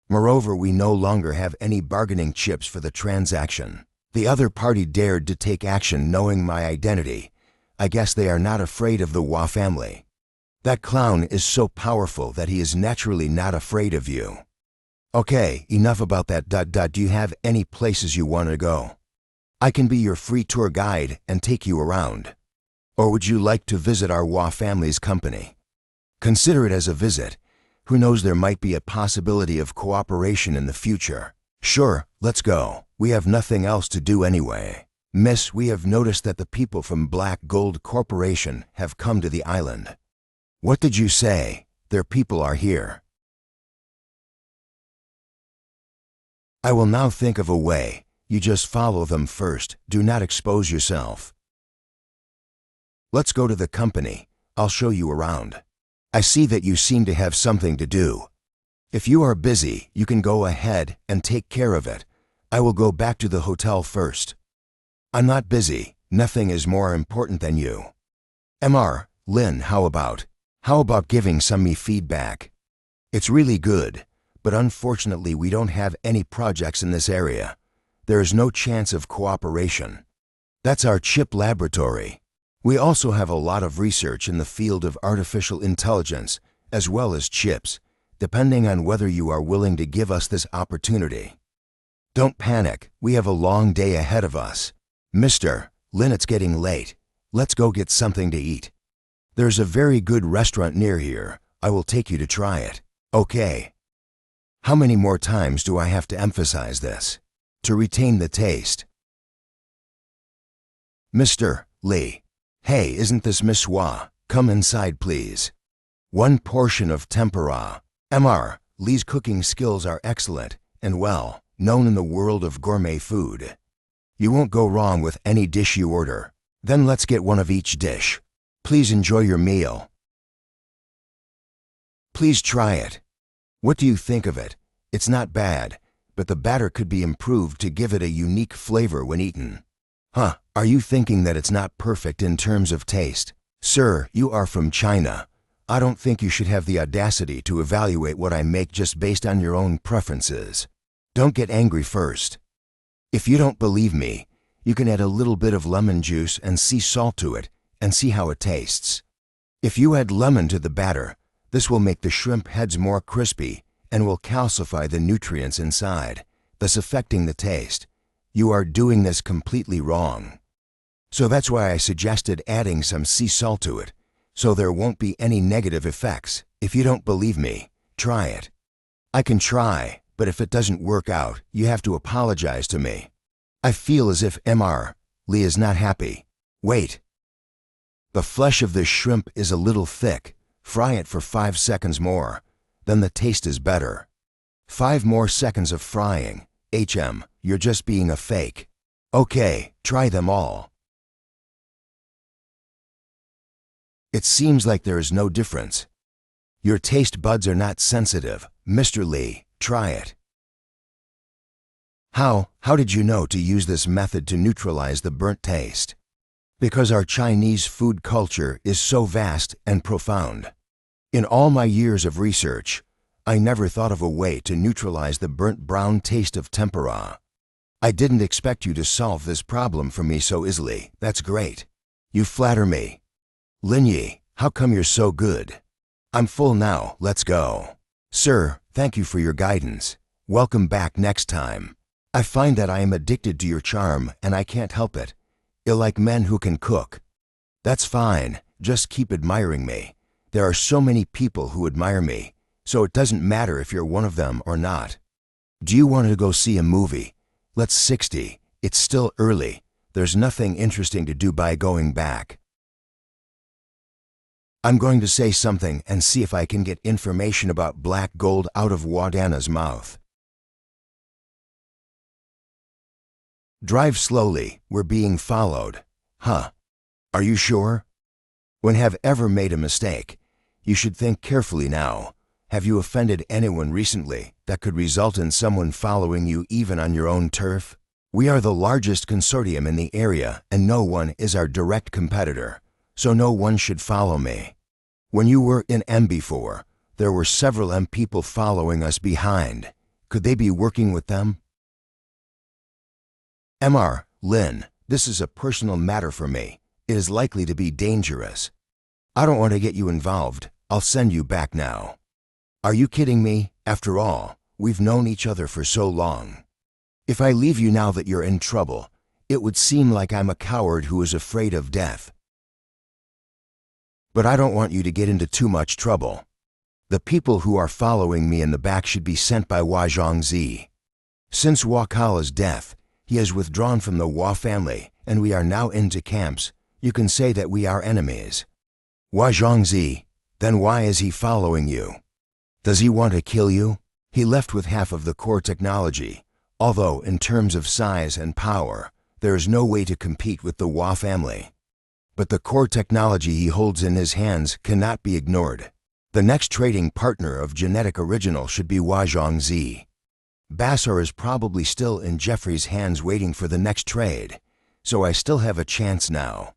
Moreover, we no longer have any bargaining chips for the transaction. The other party dared to take action knowing my identity. I guess they are not afraid of the Hua family. That clown is so powerful that he is naturally not afraid of you. Okay, enough about that. Do you have any places you want to go? I can be your free tour guide and take you around. Or would you like to visit our Hua family's company? Consider it as a visit. Who knows, there might be a possibility of cooperation in the future. Sure, let's go. We have nothing else to do anyway. Miss, we have noticed that the people from Black Gold Corporation have come to the island. What did you say? Their people are here. I will now think of a way. You just follow them first. Do not expose yourself. Let's go to the company. I'll show you around. I see that you seem to have something to do. If you are busy, you can go ahead and take care of it. I will go back to the hotel first. I'm not busy. Nothing is more important than you. Mr. Lin, how about giving me feedback? It's really good, but unfortunately we don't have any projects in this area. There is no chance of cooperation. That's our chip laboratory. We also have a lot of research in the field of artificial intelligence, as well as chips, depending on whether you are willing to give us this opportunity. Don't panic, we have a long day ahead of us. Mr. Lin, it's getting late. Let's go get something to eat. There's a very good restaurant near here. I will take you to try it. Okay. How many more times do I have to emphasize this? To retain the taste. Mr. Lee. Hey, isn't this Miss Hua? Come inside, please. One portion of tempura. Mr. Lee's cooking skills are excellent and well known in the world of gourmet food. You won't go wrong with any dish you order. Then let's get one of each dish. Please enjoy your meal. Please try it. What do you think of it? It's not bad, but the batter could be improved to give it a unique flavor when eaten. Huh, are you thinking that it's not perfect in terms of taste? Sir, you are from China. I don't think you should have the audacity to evaluate what I make just based on your own preferences. Don't get angry first. If you don't believe me, you can add a little bit of lemon juice and sea salt to it and see how it tastes. If you add lemon to the batter, this will make the shrimp heads more crispy and will calcify the nutrients inside, thus affecting the taste. You are doing this completely wrong. So that's why I suggested adding some sea salt to it, so there won't be any negative effects. If you don't believe me, try it. I can try, but if it doesn't work out, you have to apologize to me. I feel as if Mr. Lee is not happy. Wait. The flesh of this shrimp is a little thick. Fry it for 5 seconds more. Then the taste is better. 5 more seconds of frying. You're just being a fake. Okay, try them all. It seems like there is no difference. Your taste buds are not sensitive. Mr. Lee, try it. How did you know to use this method to neutralize the burnt taste? Because our Chinese food culture is so vast and profound. In all my years of research, I never thought of a way to neutralize the burnt brown taste of tempura. I didn't expect you to solve this problem for me so easily. That's great. You flatter me. Lin Yi, How come you're so good? I'm full now, let's go. Sir, thank you for your guidance. Welcome back next time. I find that I am addicted to your charm and I can't help it. You're like men who can cook. That's fine, just keep admiring me. There are so many people who admire me, so it doesn't matter if you're one of them or not. Do you want to go see a movie? Let's 60. It's still early. There's nothing interesting to do by going back. I'm going to say something and see if I can get information about black gold out of Wadana's mouth. Drive slowly, we're being followed. Huh? Are you sure? When have ever made a mistake? You should think carefully now. Have you offended anyone recently that could result in someone following you even on your own turf? We are the largest consortium in the area and no one is our direct competitor, so no one should follow me. When you were in M before, there were several M people following us behind. Could they be working with them? Mr. Lin, this is a personal matter for me. It is likely to be dangerous. I don't want to get you involved. I'll send you back now. Are you kidding me? After all, we've known each other for so long. If I leave you now that you're in trouble, it would seem like I'm a coward who is afraid of death. But I don't want you to get into too much trouble. The people who are following me in the back should be sent by Hua Zhongzi. Since Wakala's death, he has withdrawn from the Hua family, and we are now into camps. You can say that we are enemies. Hua Zhongzi, then why is he following you? Does he want to kill you? He left with half of the core technology, although in terms of size and power, there is no way to compete with the Hua family. But the core technology he holds in his hands cannot be ignored. The next trading partner of Genetic Original should be Hua Zhongzi. Bassar is probably still in Jeffrey's hands waiting for the next trade, so I still have a chance now.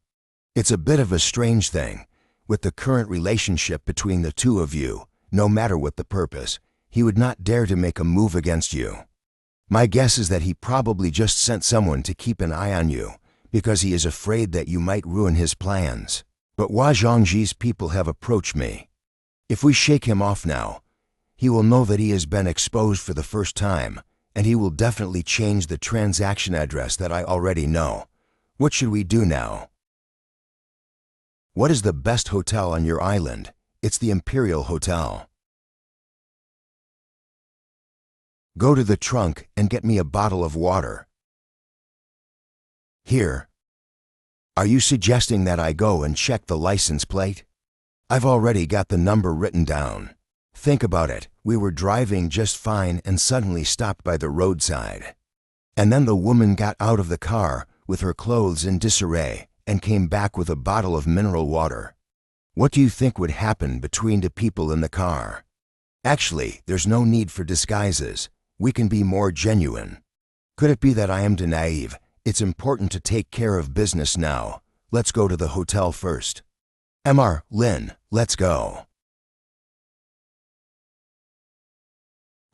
It's a bit of a strange thing. With the current relationship between the two of you, no matter what the purpose, he would not dare to make a move against you. My guess is that he probably just sent someone to keep an eye on you, because he is afraid that you might ruin his plans. But Hua Zhongzi's people have approached me. If we shake him off now, he will know that he has been exposed for the first time, and he will definitely change the transaction address that I already know. What should we do now? What is the best hotel on your island? It's the Imperial Hotel. Go to the trunk and get me a bottle of water. Here. Are you suggesting that I go and check the license plate? I've already got the number written down. Think about it. We were driving just fine and suddenly stopped by the roadside. And then the woman got out of the car with her clothes in disarray and came back with a bottle of mineral water. What do you think would happen between the people in the car? Actually, there's no need for disguises. We can be more genuine. Could it be that I am too naive? It's important to take care of business now. Let's go to the hotel first. Mr. Lin, let's go.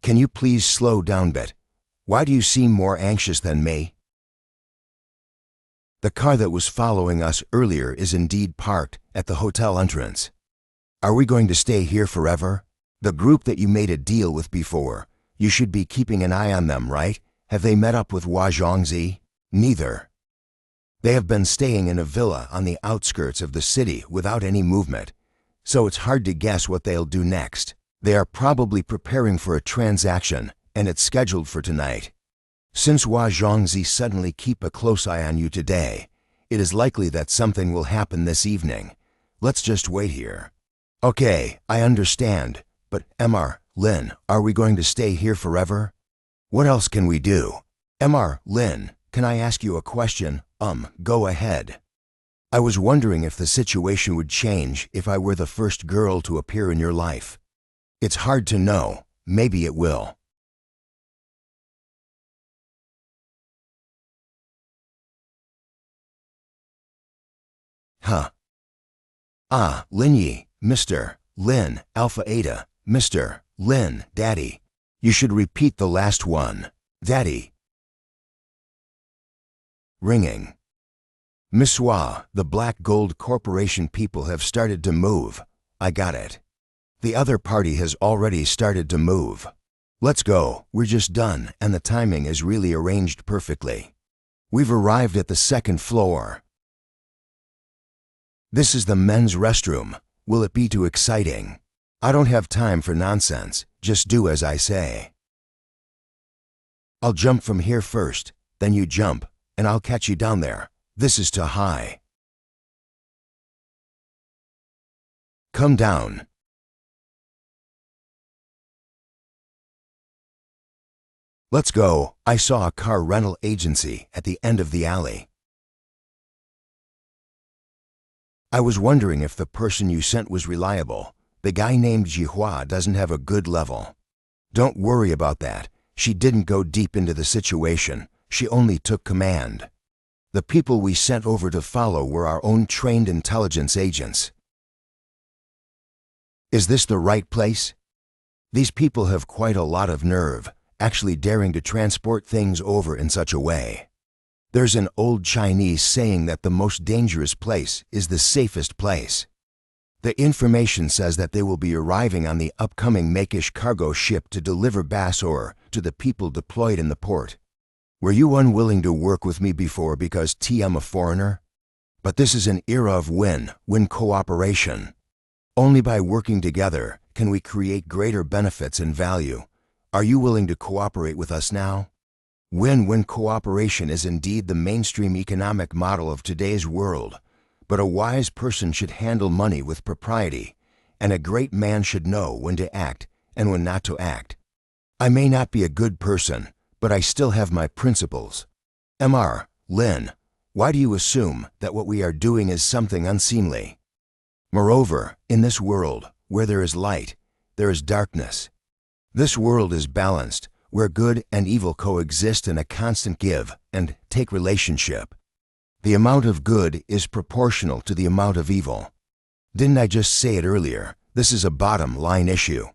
Can you please slow down a bit? Why do you seem more anxious than me? The car that was following us earlier is indeed parked at the hotel entrance. Are we going to stay here forever? The group that you made a deal with before, you should be keeping an eye on them, right? Have they met up with Hua Zhongzi? Neither. They have been staying in a villa on the outskirts of the city without any movement, so it's hard to guess what they'll do next. They are probably preparing for a transaction, and it's scheduled for tonight. Since Hua Zhongzi suddenly keep a close eye on you today, it is likely that something will happen this evening. Let's just wait here. Okay, I understand, but Mr. Lin, are we going to stay here forever? What else can we do? Mr. Lin, can I ask you a question? Go ahead. I was wondering if the situation would change if I were the first girl to appear in your life. It's hard to know. Maybe it will. Huh. Lin Yi, Mr. Lin, Alpha Eta, Mr. Lin, Daddy. You should repeat the last one. Daddy. Ringing. Manhwa, the Black Gold Corporation people have started to move. I got it. The other party has already started to move. Let's go, we're just done, and the timing is really arranged perfectly. We've arrived at the second floor. This is the men's restroom. Will it be too exciting? I don't have time for nonsense, just do as I say. I'll jump from here first, then you jump, and I'll catch you down there. This is too high. Come down. Let's go. I saw a car rental agency at the end of the alley. I was wondering if the person you sent was reliable. The guy named Yasua doesn't have a good level. Don't worry about that. She didn't go deep into the situation. She only took command. The people we sent over to follow were our own trained intelligence agents. Is this the right place? These people have quite a lot of nerve, actually daring to transport things over in such a way. There's an old Chinese saying that the most dangerous place is the safest place. The information says that they will be arriving on the upcoming Makish cargo ship to deliver Basor to the people deployed in the port. Were you unwilling to work with me before because I'm a foreigner? But this is an era of win-win cooperation. Only by working together can we create greater benefits and value. Are you willing to cooperate with us now? Win-win cooperation is indeed the mainstream economic model of today's world, but a wise person should handle money with propriety, and a great man should know when to act and when not to act. I may not be a good person, but I still have my principles. Mr. Lin, why do you assume that what we are doing is something unseemly? Moreover, in this world, where there is light, there is darkness. This world is balanced, where good and evil coexist in a constant give and take relationship. The amount of good is proportional to the amount of evil. Didn't I just say it earlier? This is a bottom line issue.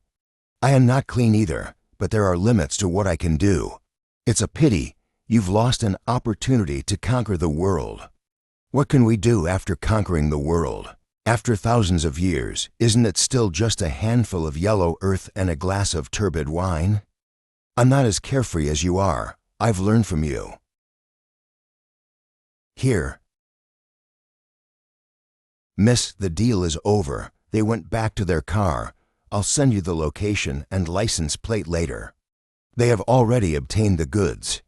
I am not clean either, but there are limits to what I can do. It's a pity you've lost an opportunity to conquer the world. What can we do after conquering the world? After thousands of years, isn't it still just a handful of yellow earth and a glass of turbid wine? I'm not as carefree as you are. I've learned from you. Here. Miss, the deal is over. They went back to their car. I'll send you the location and license plate later. They have already obtained the goods.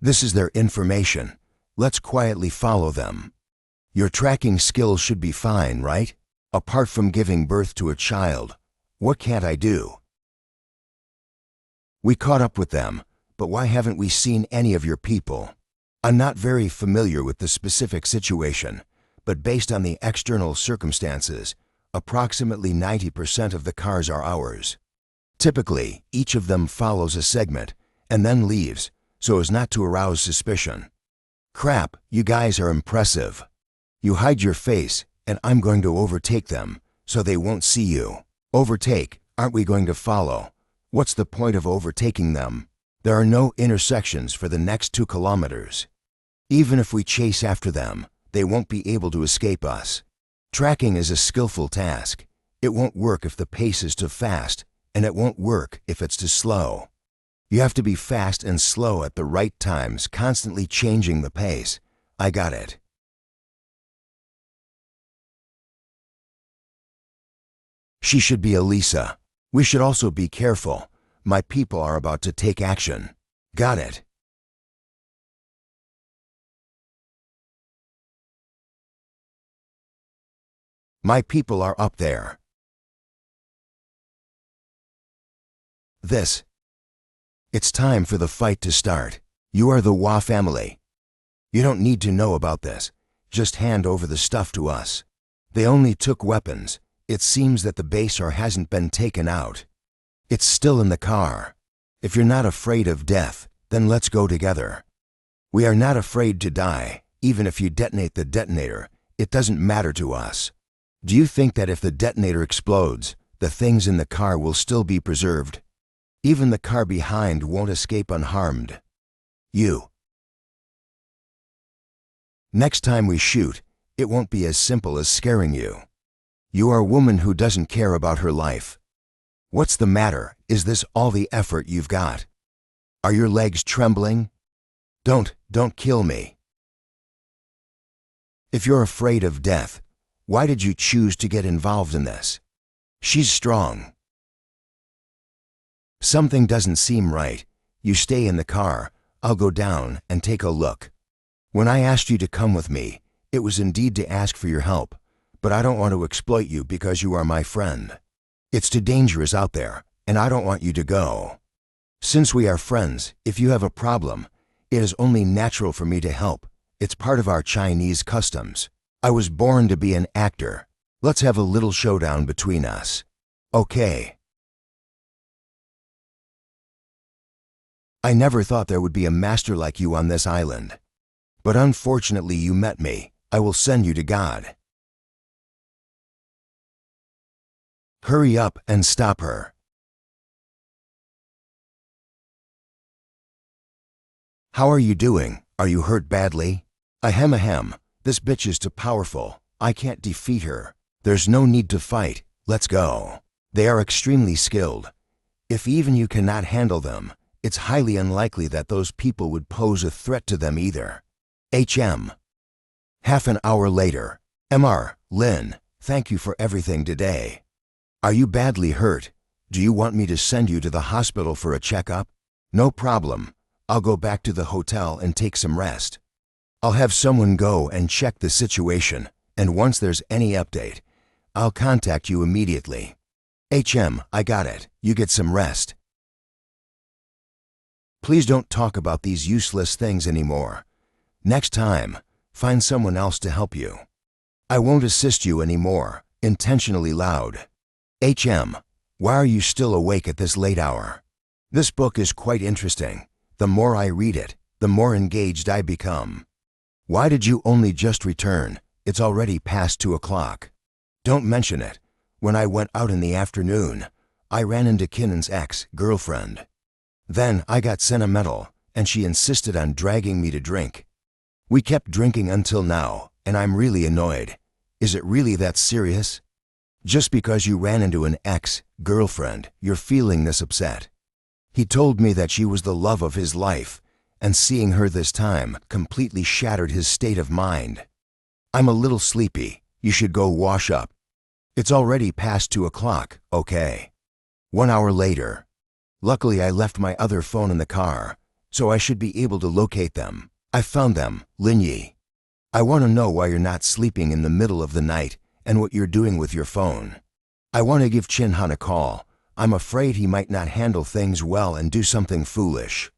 This is their information. Let's quietly follow them. Your tracking skills should be fine, right? Apart from giving birth to a child, what can't I do? We caught up with them, but why haven't we seen any of your people? I'm not very familiar with the specific situation, but based on the external circumstances, approximately 90% of the cars are ours. Typically, each of them follows a segment and then leaves so as not to arouse suspicion. Crap, you guys are impressive. You hide your face and I'm going to overtake them so they won't see you. Overtake, aren't we going to follow? What's the point of overtaking them? There are no intersections for the next 2 kilometers. Even if we chase after them, they won't be able to escape us. Tracking is a skillful task. It won't work if the pace is too fast, and it won't work if it's too slow. You have to be fast and slow at the right times, constantly changing the pace. I got it. She should be Elisa. We should also be careful. My people are about to take action. Got it. My people are up there. It's time for the fight to start. You are the Hua family. You don't need to know about this. Just hand over the stuff to us. They only took weapons. It seems that the Basor hasn't been taken out. It's still in the car. If you're not afraid of death, then let's go together. We are not afraid to die. Even if you detonate the detonator, it doesn't matter to us. Do you think that if the detonator explodes, the things in the car will still be preserved? Even the car behind won't escape unharmed. You. Next time we shoot, it won't be as simple as scaring you. You are a woman who doesn't care about her life. What's the matter? Is this all the effort you've got? Are your legs trembling? Don't kill me. If you're afraid of death, why did you choose to get involved in this? She's strong. Something doesn't seem right. You stay in the car. I'll go down and take a look. When I asked you to come with me, it was indeed to ask for your help, but I don't want to exploit you because you are my friend. It's too dangerous out there, and I don't want you to go. Since we are friends, if you have a problem, it is only natural for me to help. It's part of our Chinese customs. I was born to be an actor. Let's have a little showdown between us. Okay. I never thought there would be a master like you on this island. But unfortunately you met me. I will send you to God. Hurry up and stop her. How are you doing? Are you hurt badly? Ahem. This bitch is too powerful. I can't defeat her. There's no need to fight. Let's go. They are extremely skilled. If even you cannot handle them, it's highly unlikely that those people would pose a threat to them either. Half an hour later. Mr. Lin, thank you for everything today. Are you badly hurt? Do you want me to send you to the hospital for a checkup? No problem. I'll go back to the hotel and take some rest. I'll have someone go and check the situation, and once there's any update, I'll contact you immediately. I got it. You get some rest. Please don't talk about these useless things anymore. Next time, find someone else to help you. I won't assist you anymore. Intentionally loud. Why are you still awake at this late hour? This book is quite interesting. The more I read it, the more engaged I become. Why did you only just return? It's already past 2 o'clock. Don't mention it. When I went out in the afternoon, I ran into Kinnan's ex-girlfriend. Then I got sentimental, and she insisted on dragging me to drink. We kept drinking until now, and I'm really annoyed. Is it really that serious? Just because you ran into an ex-girlfriend, you're feeling this upset. He told me that she was the love of his life, and seeing her this time completely shattered his state of mind. I'm a little sleepy. You should go wash up. It's already past 2 o'clock, okay? 1 hour later. Luckily I left my other phone in the car, so I should be able to locate them. I found them, Lin Yi. I want to know why you're not sleeping in the middle of the night and what you're doing with your phone. I want to give Chin Han a call. I'm afraid he might not handle things well and do something foolish.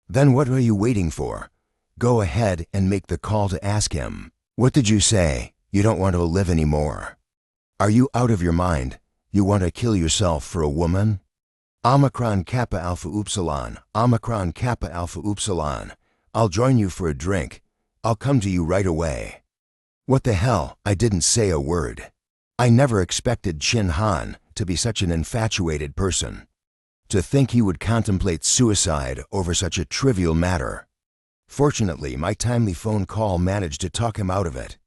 Then what are you waiting for? Go ahead and make the call to ask him. What did you say? You don't want to live anymore. Are you out of your mind? You want to kill yourself for a woman? Omicron Kappa Alpha Upsilon, Omicron Kappa Alpha Upsilon. I'll join you for a drink. I'll come to you right away. What the hell? I didn't say a word. I never expected Chin Han to be such an infatuated person. To think he would contemplate suicide over such a trivial matter. Fortunately, my timely phone call managed to talk him out of it.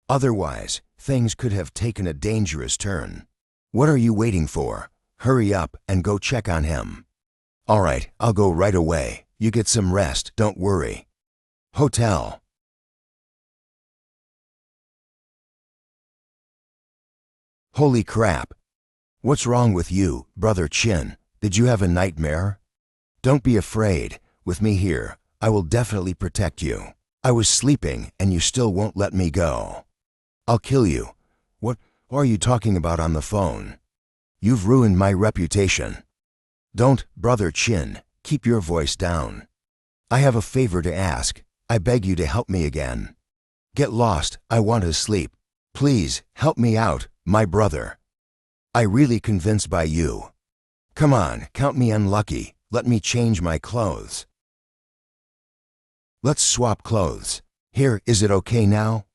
Otherwise, things could have taken a dangerous turn. What are you waiting for? Hurry up and go check on him. All right, I'll go right away. You get some rest, don't worry. Hotel. Holy crap. What's wrong with you, Brother Chin? Did you have a nightmare? Don't be afraid. With me here, I will definitely protect you. I was sleeping and you still won't let me go. I'll kill you. What are you talking about on the phone? You've ruined my reputation. Don't, Brother Chin, keep your voice down. I have a favor to ask. I beg you to help me again. Get lost. I want to sleep. Please, help me out, my brother. I really convinced by you. Come on, count me unlucky. Let me change my clothes. Let's swap clothes. Here, is it okay now?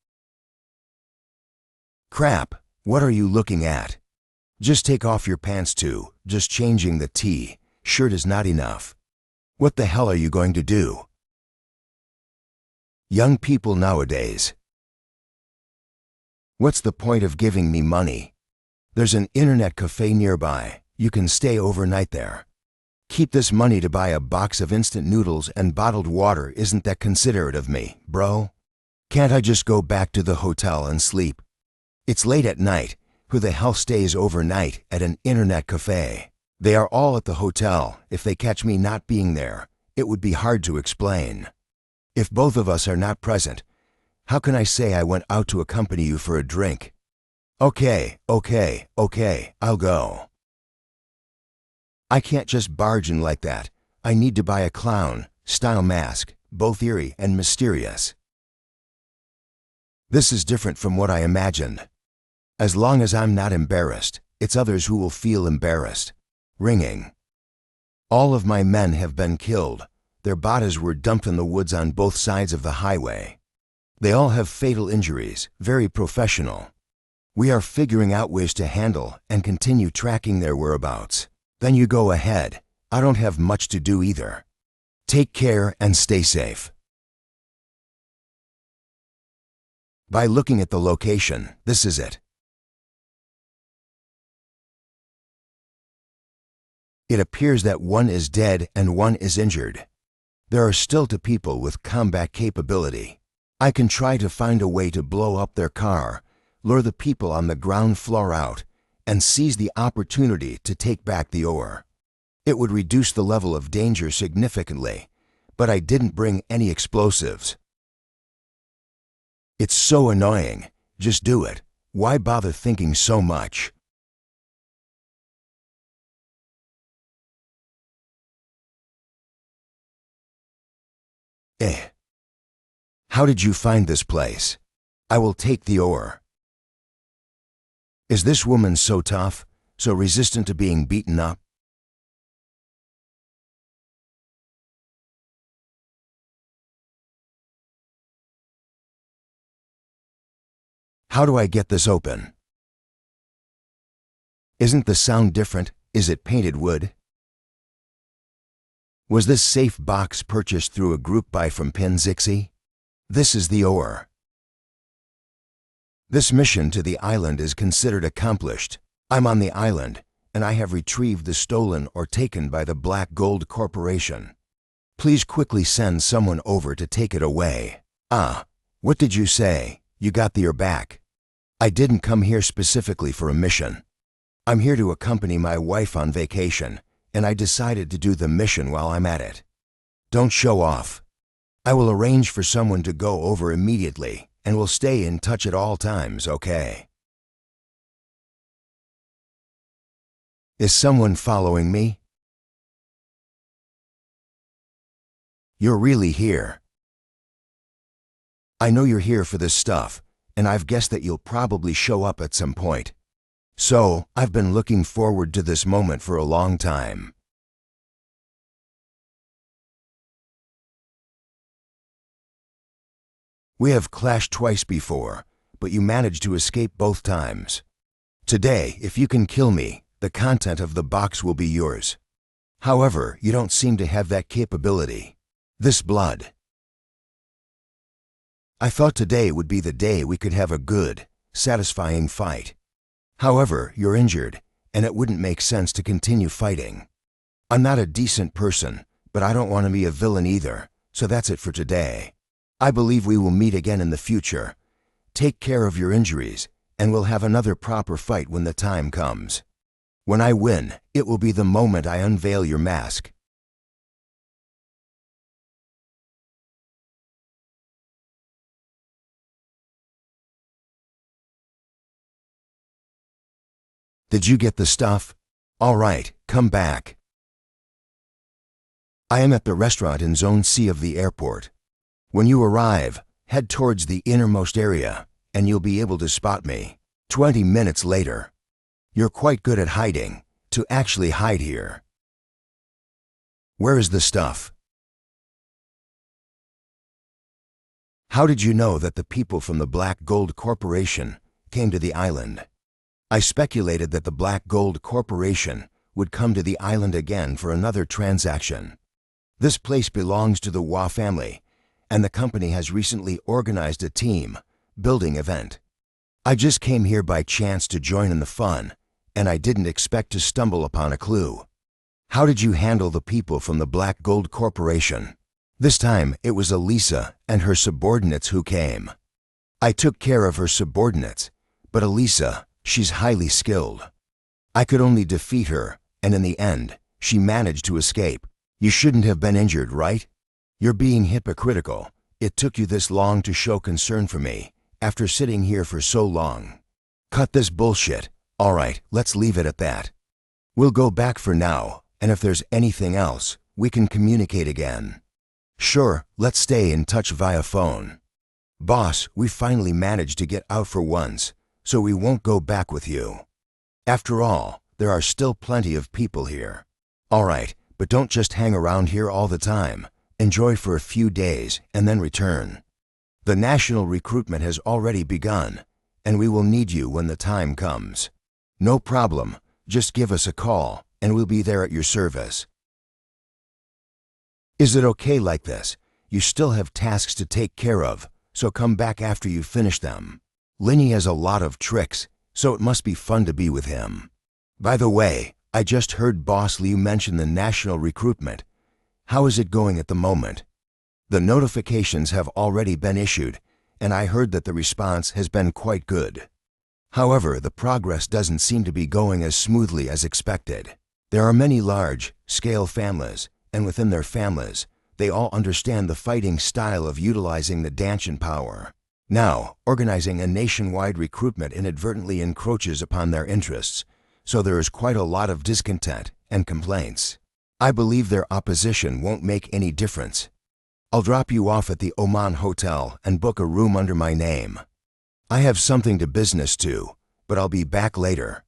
Crap, what are you looking at? Just take off your pants too. Just changing the shirt is not enough. What the hell are you going to do? Young people nowadays. What's the point of giving me money? There's an internet cafe nearby. You can stay overnight there. Keep this money to buy a box of instant noodles and bottled water. Isn't that considerate of me, bro? Can't I just go back to the hotel and sleep? It's late at night. Who the hell stays overnight at an internet cafe? They are all at the hotel. If they catch me not being there, it would be hard to explain. If both of us are not present, how can I say I went out to accompany you for a drink? Okay, I'll go. I can't just barge in like that. I need to buy a clown-style mask, both eerie and mysterious. This is different from what I imagined. As long as I'm not embarrassed, it's others who will feel embarrassed. Ringing. All of my men have been killed. Their bodies were dumped in the woods on both sides of the highway. They all have fatal injuries, very professional. We are figuring out ways to handle and continue tracking their whereabouts. Then you go ahead. I don't have much to do either. Take care and stay safe. By looking at the location, this is it. It appears that one is dead and one is injured. There are still two people with combat capability. I can try to find a way to blow up their car, lure the people on the ground floor out, and seize the opportunity to take back the ore. It would reduce the level of danger significantly, but I didn't bring any explosives. It's so annoying. Just do it. Why bother thinking so much? How did you find this place? I will take the ore. Is this woman so tough, so resistant to being beaten up? How do I get this open? Isn't the sound different? Is it painted wood? Was this safe box purchased through a group buy from Pinzixi? This is the ore. This mission to the island is considered accomplished. I'm on the island, and I have retrieved the stolen or taken by the Black Gold Corporation. Please quickly send someone over to take it away. What did you say? You got the ore back? I didn't come here specifically for a mission. I'm here to accompany my wife on vacation, and I decided to do the mission while I'm at it. Don't show off. I will arrange for someone to go over immediately, and will stay in touch at all times, okay? Is someone following me? You're really here. I know you're here for this stuff, and I've guessed that you'll probably show up at some point. So, I've been looking forward to this moment for a long time. We have clashed twice before, but you managed to escape both times. Today, if you can kill me, the content of the box will be yours. However, you don't seem to have that capability. This blood. I thought today would be the day we could have a good, satisfying fight. However, you're injured, and it wouldn't make sense to continue fighting. I'm not a decent person, but I don't want to be a villain either, so that's it for today. I believe we will meet again in the future. Take care of your injuries, and we'll have another proper fight when the time comes. When I win, it will be the moment I unveil your mask. Did you get the stuff? All right, come back. I am at the restaurant in Zone C of the airport. When you arrive, head towards the innermost area, and you'll be able to spot me. 20 minutes later. You're quite good at hiding, to actually hide here. Where is the stuff? How did you know that the people from the Black Gold Corporation came to the island? I speculated that the Black Gold Corporation would come to the island again for another transaction. This place belongs to the Hua family, and the company has recently organized a team building event. I just came here by chance to join in the fun, and I didn't expect to stumble upon a clue. How did you handle the people from the Black Gold Corporation? This time, it was Elisa and her subordinates who came. I took care of her subordinates, but Elisa, she's highly skilled. I could only defeat her, and in the end, she managed to escape. You shouldn't have been injured, right? You're being hypocritical. It took you this long to show concern for me, after sitting here for so long. Cut this bullshit. All right, let's leave it at that. We'll go back for now, and if there's anything else, we can communicate again. Sure, let's stay in touch via phone. Boss, we finally managed to get out for once, so we won't go back with you. After all, there are still plenty of people here. All right, but don't just hang around here all the time. Enjoy for a few days and then return. The national recruitment has already begun, and we will need you when the time comes. No problem, just give us a call, and we'll be there at your service. Is it okay like this? You still have tasks to take care of, so come back after you finish them. Linny has a lot of tricks, so it must be fun to be with him. By the way, I just heard Boss Liu mention the national recruitment. How is it going at the moment? The notifications have already been issued, and I heard that the response has been quite good. However, the progress doesn't seem to be going as smoothly as expected. There are many large-scale families, and within their families, they all understand the fighting style of utilizing the Danshin power. Now, organizing a nationwide recruitment inadvertently encroaches upon their interests, so there is quite a lot of discontent and complaints. I believe their opposition won't make any difference. I'll drop you off at the Oman Hotel and book a room under my name. I have something to business too, but I'll be back later.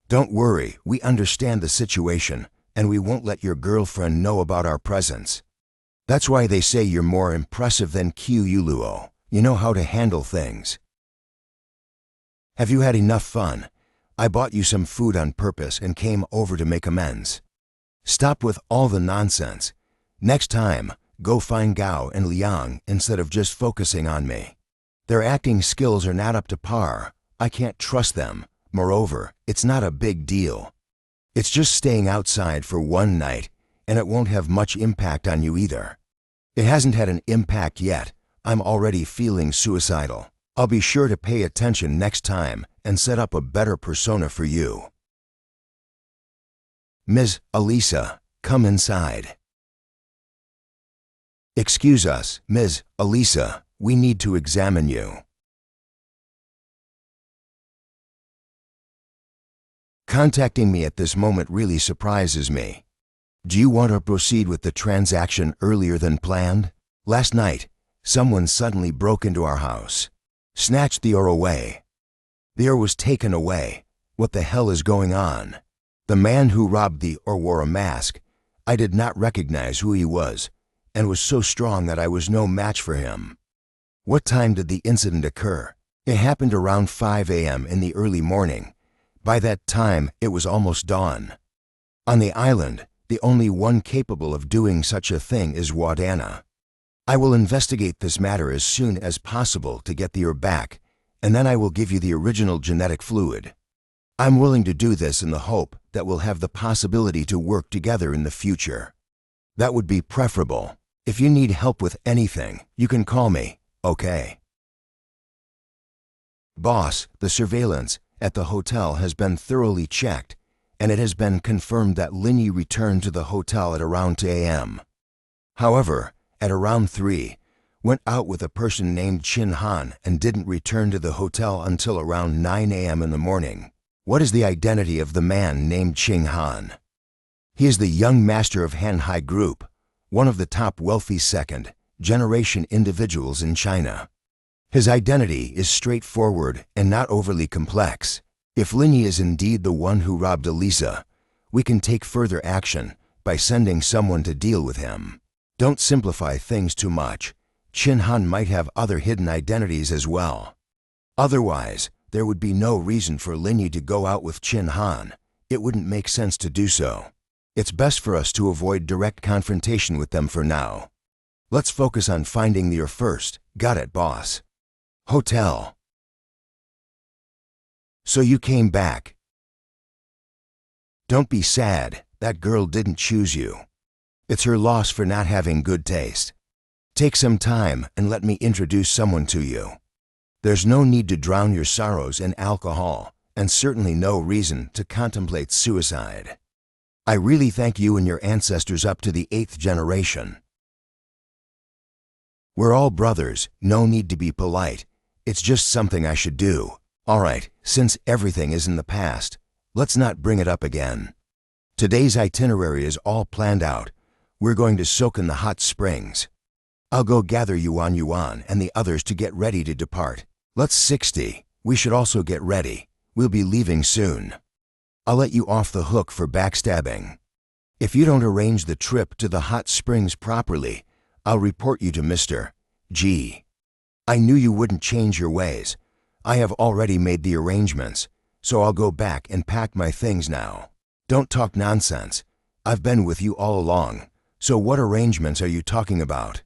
Don't worry, we understand the situation, and we won't let your girlfriend know about our presence. That's why they say you're more impressive than Q Yuluo. You know how to handle things. Have you had enough fun? I bought you some food on purpose and came over to make amends. Stop with all the nonsense. Next time, go find Gao and Liang instead of just focusing on me. Their acting skills are not up to par. I can't trust them. Moreover, it's not a big deal. It's just staying outside for one night, and it won't have much impact on you either. It hasn't had an impact yet. I'm already feeling suicidal. I'll be sure to pay attention next time and set up a better persona for you. Ms. Elisa, come inside. Excuse us, Ms. Elisa, we need to examine you. Contacting me at this moment really surprises me. Do you want to proceed with the transaction earlier than planned? Last night, someone suddenly broke into our house, snatched the ore away. The ore was taken away. What the hell is going on? The man who robbed the ore wore a mask. I did not recognize who he was, and was so strong that I was no match for him. What time did the incident occur? It happened around 5 a.m. in the early morning. By that time, it was almost dawn. On the island, the only one capable of doing such a thing is Wadana. I will investigate this matter as soon as possible to get the ore back, and then I will give you the original genetic fluid. I'm willing to do this in the hope that we'll have the possibility to work together in the future. That would be preferable. If you need help with anything, you can call me, okay? Boss, the surveillance at the hotel has been thoroughly checked, and it has been confirmed that Linny returned to the hotel at around 2 a.m. However, at around 3, went out with a person named Chin Han and didn't return to the hotel until around 9 a.m. in the morning. What is the identity of the man named Ching Han? He is the young master of Hanhai Group, one of the top wealthy second-generation individuals in China. His identity is straightforward and not overly complex. If Linny is indeed the one who robbed Elisa, we can take further action by sending someone to deal with him. Don't simplify things too much. Chin Han might have other hidden identities as well. Otherwise, there would be no reason for Linny to go out with Chin Han. It wouldn't make sense to do so. It's best for us to avoid direct confrontation with them for now. Let's focus on finding your first. Got it, boss. Hotel. So you came back. Don't be sad, that girl didn't choose you. It's her loss for not having good taste. Take some time and let me introduce someone to you. There's no need to drown your sorrows in alcohol, and certainly no reason to contemplate suicide. I really thank you and your ancestors up to the 8th generation. We're all brothers, no need to be polite. It's just something I should do. All right, since everything is in the past, let's not bring it up again. Today's itinerary is all planned out. We're going to soak in the hot springs. I'll go gather Yuan and the others to get ready to depart. Let's 60. We should also get ready. We'll be leaving soon. I'll let you off the hook for backstabbing. If you don't arrange the trip to the hot springs properly, I'll report you to Mr. G. I knew you wouldn't change your ways. I have already made the arrangements, so I'll go back and pack my things now. Don't talk nonsense. I've been with you all along, so what arrangements are you talking about?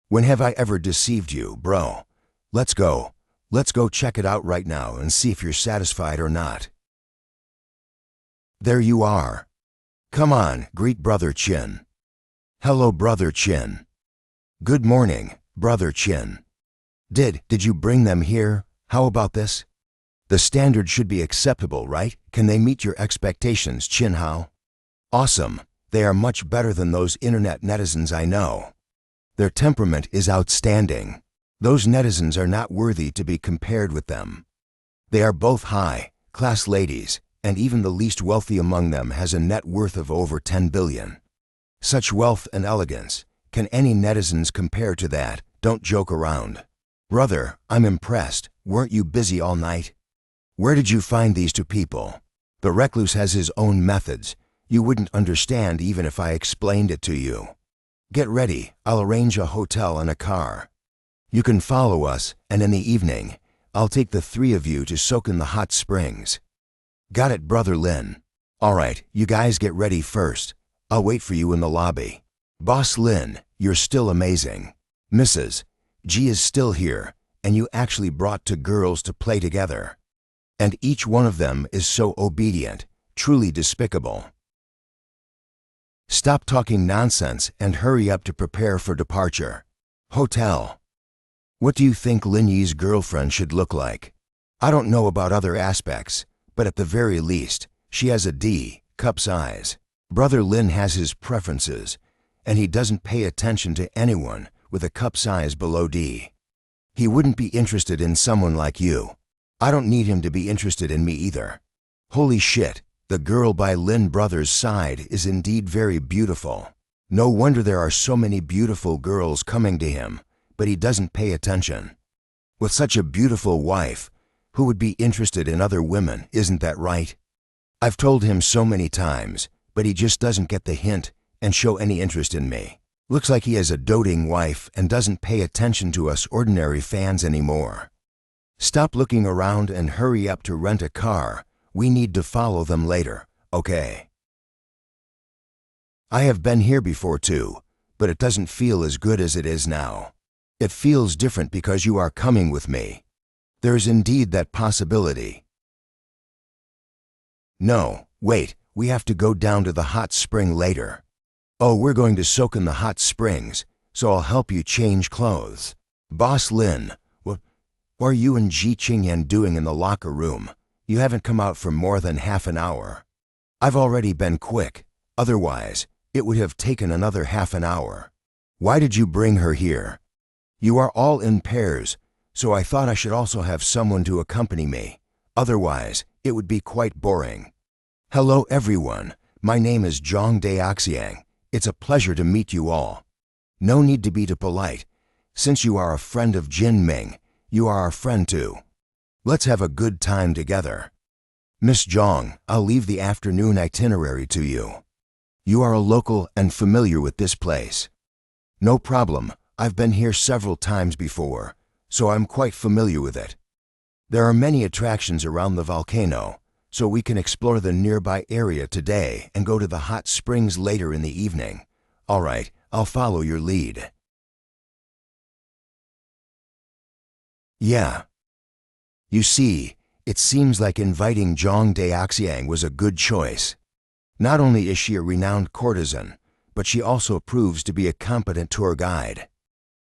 When have I ever deceived you, bro? Let's go. Let's go check it out right now and see if you're satisfied or not. There you are. Come on, greet Brother Chin. Hello, Brother Chin. Good morning, Brother Chin. Did you bring them here? How about this? The standard should be acceptable, right? Can they meet your expectations, Chin Hao? Awesome. They are much better than those internet netizens I know. Their temperament is outstanding. Those netizens are not worthy to be compared with them. They are both high-class ladies, and even the least wealthy among them has a net worth of over 10 billion. Such wealth and elegance. Can any netizens compare to that? Don't joke around. Brother, I'm impressed. Weren't you busy all night? Where did you find these two people? The recluse has his own methods. You wouldn't understand even if I explained it to you. Get ready. I'll arrange a hotel and a car. You can follow us, and in the evening, I'll take the 3 of you to soak in the hot springs. Got it, Brother Lin. All right, you guys get ready first. I'll wait for you in the lobby. Boss Lin, you're still amazing. Mrs. G is still here, and you actually brought 2 girls to play together. And each one of them is so obedient, truly despicable. Stop talking nonsense and hurry up to prepare for departure. Hotel. What do you think Lin Yi's girlfriend should look like? I don't know about other aspects, but at the very least, she has a D-cup size. Brother Lin has his preferences, and he doesn't pay attention to anyone with a cup size below D. He wouldn't be interested in someone like you. I don't need him to be interested in me either. Holy shit, the girl by Lin Brothers' side is indeed very beautiful. No wonder there are so many beautiful girls coming to him, but he doesn't pay attention. With such a beautiful wife, who would be interested in other women, isn't that right? I've told him so many times, but he just doesn't get the hint and show any interest in me. Looks like he has a doting wife and doesn't pay attention to us ordinary fans anymore. Stop looking around and hurry up to rent a car. We need to follow them later, okay? I have been here before too, but it doesn't feel as good as it is now. It feels different because you are coming with me. There's indeed that possibility. No, wait, we have to go down to the hot spring later. Oh, we're going to soak in the hot springs, so I'll help you change clothes. Boss Lin, what are you and Ji Qingyan doing in the locker room? You haven't come out for more than half an hour. I've already been quick, otherwise, it would have taken another half an hour. Why did you bring her here? You are all in pairs, so I thought I should also have someone to accompany me. Otherwise, it would be quite boring. Hello everyone, my name is Zhang Daoxiang. It's a pleasure to meet you all. No need to be too polite. Since you are a friend of Jin Ming, you are our friend too. Let's have a good time together. Miss Zhang, I'll leave the afternoon itinerary to you. You are a local and familiar with this place. No problem, I've been here several times before, so I'm quite familiar with it. There are many attractions around the volcano, so we can explore the nearby area today and go to the hot springs later in the evening. All right, I'll follow your lead. Yeah. You see, it seems like inviting Zhang Daoxiang was a good choice. Not only is she a renowned courtesan, but she also proves to be a competent tour guide.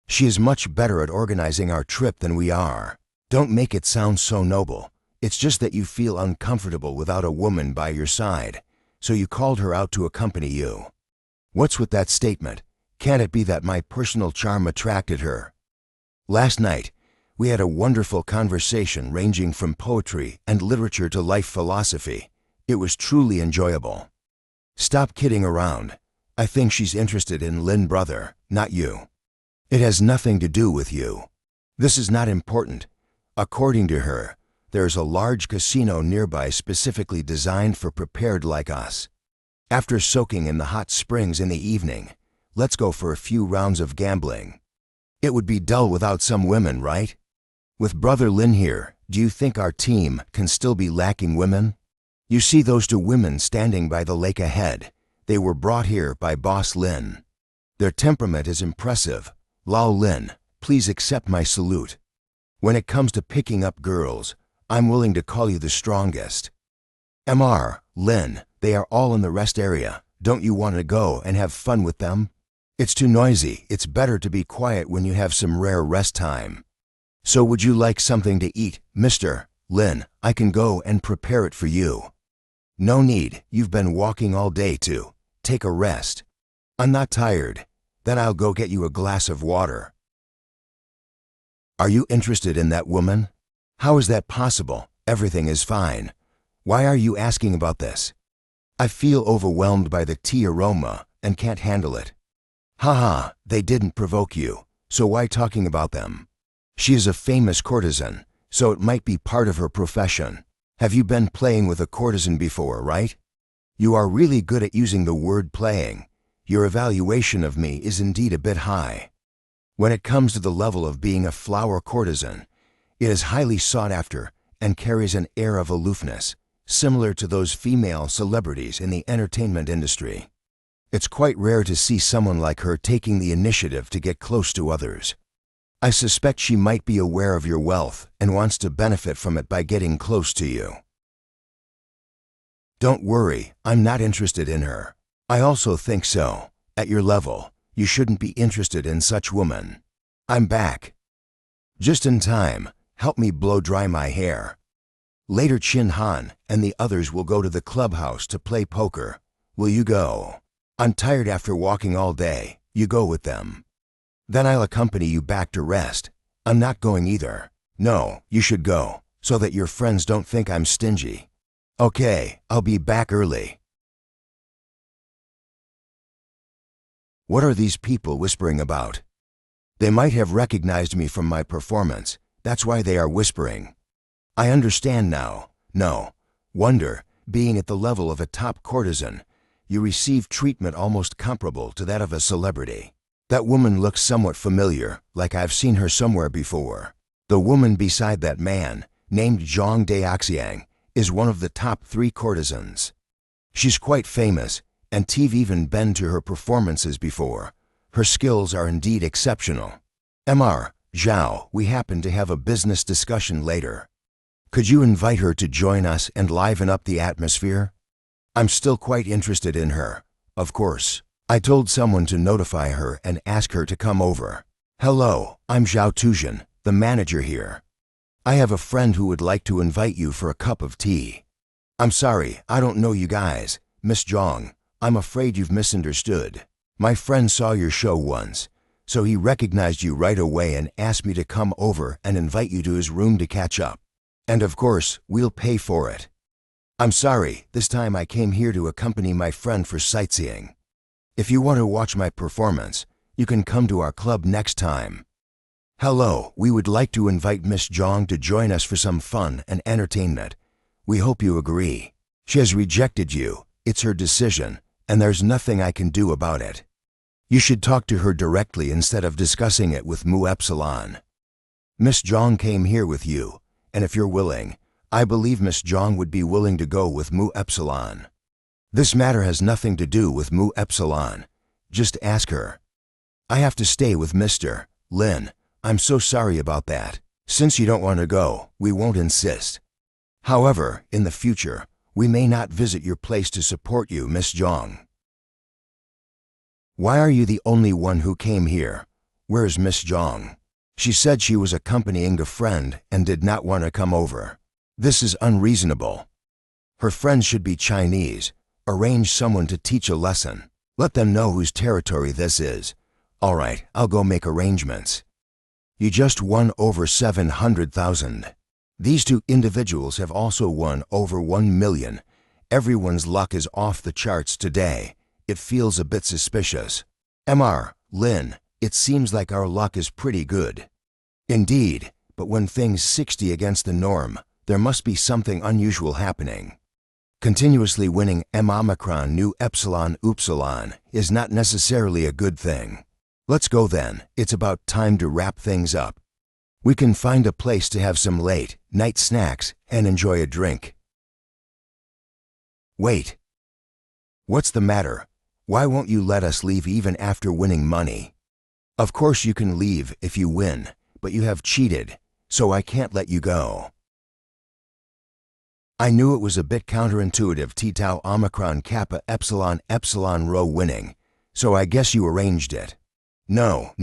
She is much better at organizing our trip than we are. Don't make it sound so noble. It's just that you feel uncomfortable without a woman by your side, so you called her out to accompany you. What's with that statement? Can't it be that my personal charm attracted her? Last night, we had a wonderful conversation ranging from poetry and literature to life philosophy. It was truly enjoyable. Stop kidding around. I think she's interested in Lin brother, not you. It has nothing to do with you. This is not important. According to her, there's a large casino nearby specifically designed for prepared like us. After soaking in the hot springs in the evening, let's go for a few rounds of gambling. It would be dull without some women, right? With Brother Lin here, do you think our team can still be lacking women? You see those two women standing by the lake ahead. They were brought here by Boss Lin. Their temperament is impressive. Lao Lin, please accept my salute. When it comes to picking up girls, I'm willing to call you the strongest. Mr. Lin, they are all in the rest area. Don't you want to go and have fun with them? It's too noisy. It's better to be quiet when you have some rare rest time. So would you like something to eat, Mr. Lin? I can go and prepare it for you. No need. You've been walking all day too. Take a rest. I'm not tired. Then I'll go get you a glass of water. Are you interested in that woman? How is that possible? Everything is fine. Why are you asking about this? I feel overwhelmed by the tea aroma and can't handle it. Haha, they didn't provoke you, so why talking about them? She is a famous courtesan, so it might be part of her profession. Have you been playing with a courtesan before, right? You are really good at using the word playing. Your evaluation of me is indeed a bit high. When it comes to the level of being a flower courtesan, it is highly sought after and carries an air of aloofness, similar to those female celebrities in the entertainment industry. It's quite rare to see someone like her taking the initiative to get close to others. I suspect she might be aware of your wealth and wants to benefit from it by getting close to you. Don't worry, I'm not interested in her. I also think so. At your level, you shouldn't be interested in such woman. I'm back. Just in time. Help me blow dry my hair. Later Chin Han and the others will go to the clubhouse to play poker. Will you go? I'm tired after walking all day. You go with them. Then I'll accompany you back to rest. I'm not going either. No, you should go, so that your friends don't think I'm stingy. Okay, I'll be back early. What are these people whispering about? They might have recognized me from my performance. That's why they are whispering. I understand now. No wonder, being at the level of a top courtesan, you receive treatment almost comparable to that of a celebrity. That woman looks somewhat familiar, like I've seen her somewhere before. The woman beside that man, named Zhang Daoxiang, is one of the top 3 courtesans. She's quite famous, and I've even been to her performances before. Her skills are indeed exceptional. Mr. Zhao, we happen to have a business discussion later. Could you invite her to join us and liven up the atmosphere? I'm still quite interested in her. Of course. I told someone to notify her and ask her to come over. Hello, I'm Zhao Tuzhen, the manager here. I have a friend who would like to invite you for a cup of tea. I'm sorry, I don't know you guys. Miss Zhang, I'm afraid you've misunderstood. My friend saw your show once, so he recognized you right away and asked me to come over and invite you to his room to catch up. And of course, we'll pay for it. I'm sorry, this time I came here to accompany my friend for sightseeing. If you want to watch my performance, you can come to our club next time. Hello, we would like to invite Miss Zhang to join us for some fun and entertainment. We hope you agree. She has rejected you. It's her decision, and there's nothing I can do about it. You should talk to her directly instead of discussing it with Mu Epsilon. Miss Zhang came here with you, and if you're willing, I believe Miss Zhang would be willing to go with Mu Epsilon. This matter has nothing to do with Mu Epsilon. Just ask her. I have to stay with Mr. Lin. I'm so sorry about that. Since you don't want to go, we won't insist. However, in the future, we may not visit your place to support you, Miss Zhang. Why are you the only one who came here? Where's Miss Zhang? She said she was accompanying a friend and did not want to come over. This is unreasonable. Her friends should be Chinese. Arrange someone to teach a lesson. Let them know whose territory this is. All right, I'll go make arrangements. You just won over 700,000. These two individuals have also won over 1 million. Everyone's luck is off the charts today. It feels a bit suspicious. Mr. Lin, it seems like our luck is pretty good. Indeed, but when things 60 against the norm, there must be something unusual happening. Continuously winning M Omicron Nu Epsilon Upsilon is not necessarily a good thing. Let's go then, it's about time to wrap things up. We can find a place to have some late night snacks and enjoy a drink. Wait. What's the matter? Why won't you let us leave even after winning money? Of course you can leave if you win, but you have cheated, so I can't let you go. I knew it was a bit counterintuitive T-Tau Omicron Kappa Epsilon Epsilon Rho winning, so I guess you arranged it. No,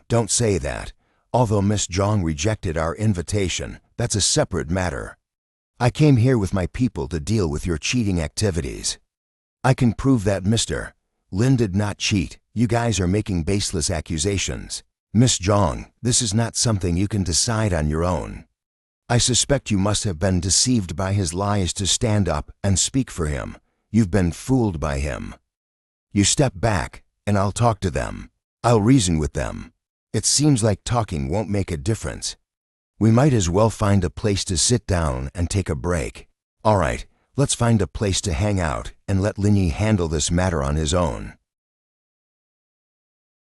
don't say that. Although Miss Zhang rejected our invitation, that's a separate matter. I came here with my people to deal with your cheating activities. I can prove that Mr. Lin did not cheat. You guys are making baseless accusations. Miss Zhang, this is not something you can decide on your own. I suspect you must have been deceived by his lies to stand up and speak for him. You've been fooled by him. You step back, and I'll talk to them. I'll reason with them. It seems like talking won't make a difference. We might as well find a place to sit down and take a break. All right, let's find a place to hang out and let Linyi handle this matter on his own.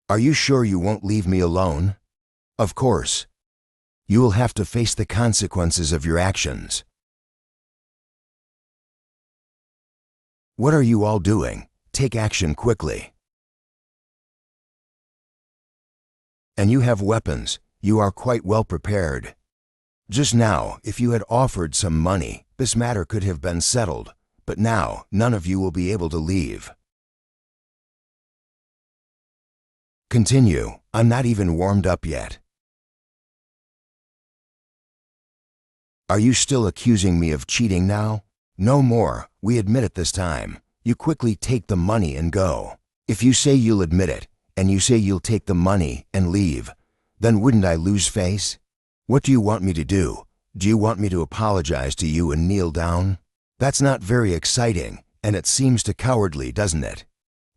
Are you sure you won't leave me alone? Of course. You will have to face the consequences of your actions. What are you all doing? Take action quickly. And you have weapons. You are quite well prepared. Just now, if you had offered some money, this matter could have been settled, but now none of you will be able to leave. Continue. I'm not even warmed up yet. Are you still accusing me of cheating now? No more. We admit it this time. You quickly take the money and go. If you say you'll admit it, and you say you'll take the money and leave, then wouldn't I lose face? What do you want me to do? Do you want me to apologize to you and kneel down? That's not very exciting, and it seems too cowardly, doesn't it?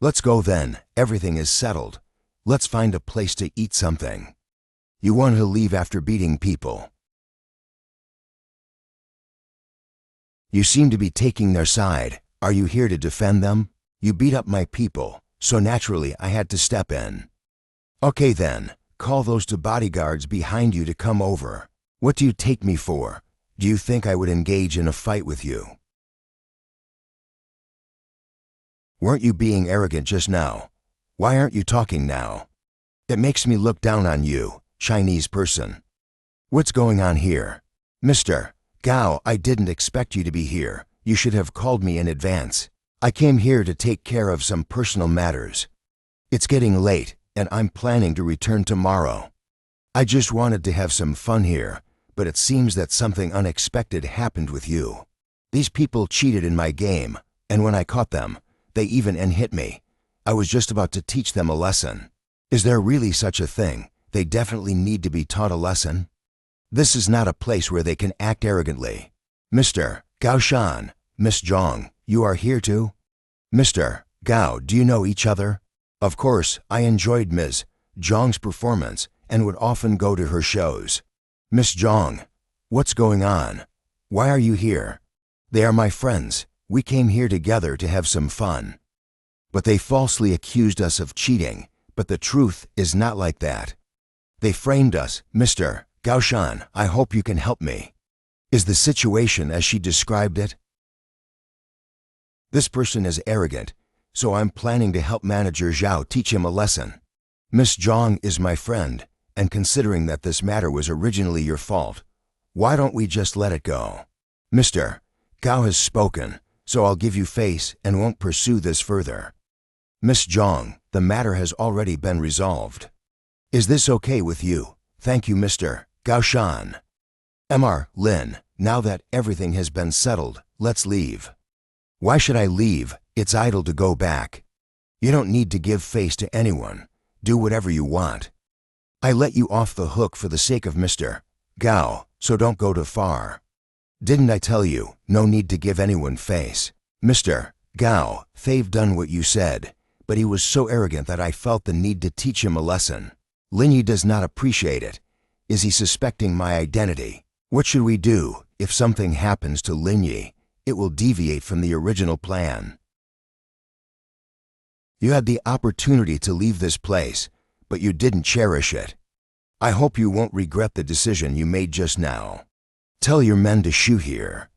Let's go then. Everything is settled. Let's find a place to eat something. You want to leave after beating people. You seem to be taking their side. Are you here to defend them? You beat up my people, so naturally I had to step in. Okay then, call those two bodyguards behind you to come over. What do you take me for? Do you think I would engage in a fight with you? Weren't you being arrogant just now? Why aren't you talking now? It makes me look down on you, Chinese person. What's going on here? Mr. Gao, I didn't expect you to be here. You should have called me in advance. I came here to take care of some personal matters. It's getting late, and I'm planning to return tomorrow. I just wanted to have some fun here, but it seems that something unexpected happened with you. These people cheated in my game, and when I caught them, they even hit me. I was just about to teach them a lesson. Is there really such a thing? They definitely need to be taught a lesson. This is not a place where they can act arrogantly. Mr. Gao Shan, Miss Zhang, you are here too? Mr. Gao, do you know each other? Of course, I enjoyed Ms. Zhang's performance and would often go to her shows. Miss Zhang, what's going on? Why are you here? They are my friends. We came here together to have some fun. But they falsely accused us of cheating, but the truth is not like that. They framed us. Mr. Gaoshan, I hope you can help me. Is the situation as she described it? This person is arrogant, so I'm planning to help Manager Zhao teach him a lesson. Miss Zhang is my friend, and considering that this matter was originally your fault, why don't we just let it go? Mr. Gao has spoken, so I'll give you face and won't pursue this further. Miss Zhang, the matter has already been resolved. Is this okay with you? Thank you, Mr. Gao Shan. Mr. Lin, now that everything has been settled, let's leave. Why should I leave? It's idle to go back. You don't need to give face to anyone. Do whatever you want. I let you off the hook for the sake of Mr. Gao, so don't go too far. Didn't I tell you, no need to give anyone face? Mr. Gao, they've done what you said, but he was so arrogant that I felt the need to teach him a lesson. Linyi does not appreciate it. Is he suspecting my identity? What should we do? If something happens to Linyi, it will deviate from the original plan. You had the opportunity to leave this place, but you didn't cherish it. I hope you won't regret the decision you made just now. Tell your men to shoot here.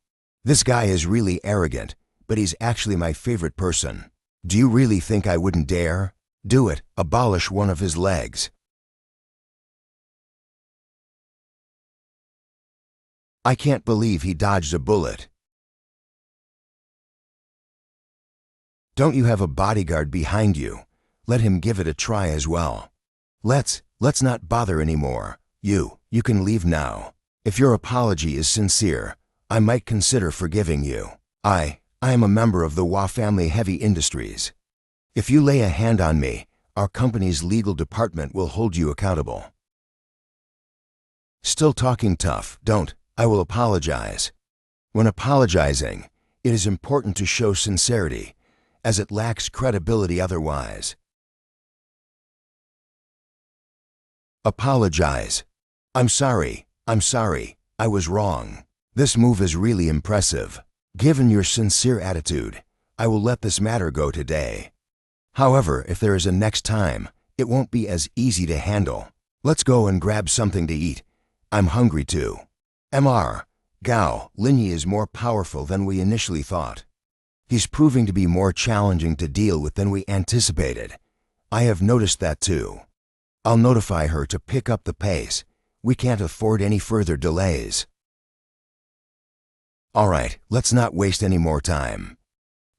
This guy is really arrogant, but he's actually my favorite person. Do you really think I wouldn't dare? Do it. Abolish one of his legs. I can't believe he dodged a bullet. Don't you have a bodyguard behind you? Let him give it a try as well. Let's not bother anymore. You can leave now. If your apology is sincere, I might consider forgiving you. I am a member of the Hua family heavy industries. If you lay a hand on me, our company's legal department will hold you accountable. Still talking tough, don't. I will apologize. When apologizing, it is important to show sincerity, as it lacks credibility otherwise. Apologize. I'm sorry, I was wrong. This move is really impressive. Given your sincere attitude, I will let this matter go today. However, if there is a next time, it won't be as easy to handle. Let's go and grab something to eat. I'm hungry too. Mr. Gao, Linyi is more powerful than we initially thought. He's proving to be more challenging to deal with than we anticipated. I have noticed that too. I'll notify her to pick up the pace. We can't afford any further delays. All right, let's not waste any more time.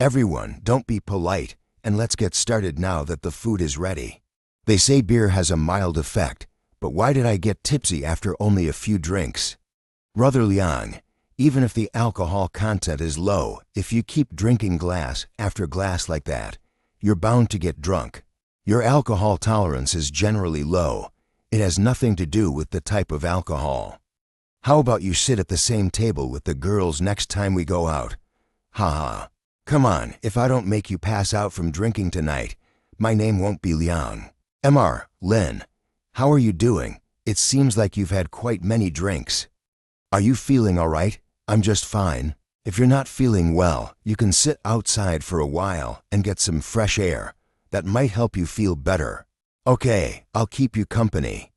Everyone, don't be polite, and let's get started now that the food is ready. They say beer has a mild effect, but why did I get tipsy after only a few drinks? Brother Liang, even if the alcohol content is low, if you keep drinking glass after glass like that, you're bound to get drunk. Your alcohol tolerance is generally low. It has nothing to do with the type of alcohol. How about you sit at the same table with the girls next time we go out? Haha. Come on, if I don't make you pass out from drinking tonight, my name won't be Liang. Mr. Lin, how are you doing? It seems like you've had quite many drinks. Are you feeling all right? I'm just fine. If you're not feeling well, you can sit outside for a while and get some fresh air. That might help you feel better. Okay, I'll keep you company.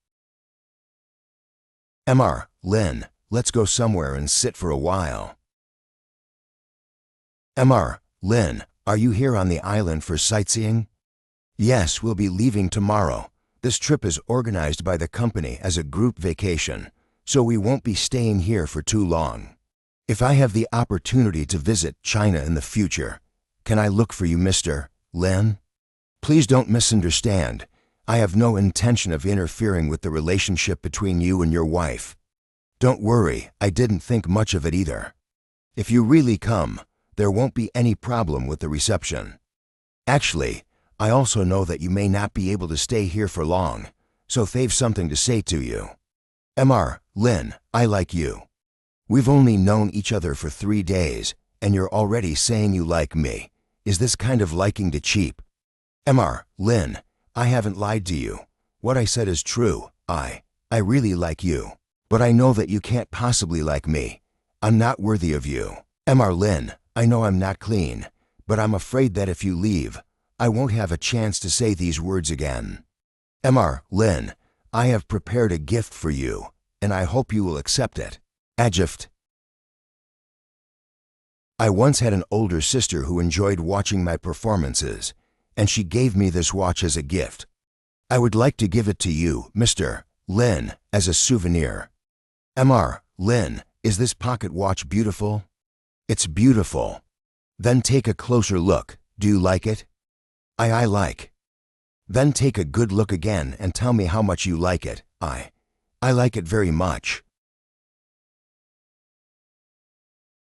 Mr. Lin, let's go somewhere and sit for a while. Mr. Lin, are you here on the island for sightseeing? Yes, we'll be leaving tomorrow. This trip is organized by the company as a group vacation, so we won't be staying here for too long. If I have the opportunity to visit China in the future, can I look for you, Mr. Lin? Please don't misunderstand. I have no intention of interfering with the relationship between you and your wife. Don't worry, I didn't think much of it either. If you really come, there won't be any problem with the reception. Actually, I also know that you may not be able to stay here for long, so they've something to say to you. Mr. Lin, I like you. We've only known each other for 3 days, and you're already saying you like me. Is this kind of liking too cheap? Mr. Lin, I haven't lied to you. What I said is true. I really like you. But I know that you can't possibly like me. I'm not worthy of you. Mr. Lin, I know I'm not clean, but I'm afraid that if you leave, I won't have a chance to say these words again. Mr. Lin, I have prepared a gift for you, and I hope you will accept it. A gift. I once had an older sister who enjoyed watching my performances, and she gave me this watch as a gift. I would like to give it to you, Mr. Lin, as a souvenir. Mr. Lin, is this pocket watch beautiful? It's beautiful. Then take a closer look. Do you like it? I like. Then take a good look again and tell me how much you like it. I like it very much.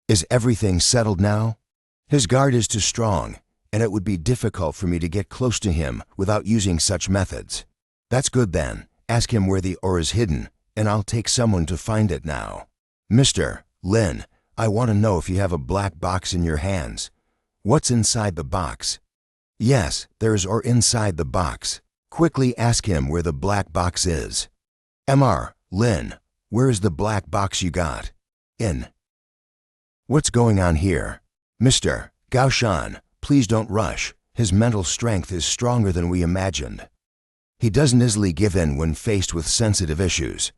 Is everything settled now? His guard is too strong, and it would be difficult for me to get close to him without using such methods. That's good then. Ask him where the ore is hidden, and I'll take someone to find it now. Mr. Lin, I want to know if you have a black box in your hands. What's inside the box? Yes, there's ore inside the box. Quickly ask him where the black box is. Mr. Lin, where is the black box you got? In. What's going on here? Mr. Gaoshan, please don't rush. His mental strength is stronger than we imagined. He doesn't easily give in when faced with sensitive issues.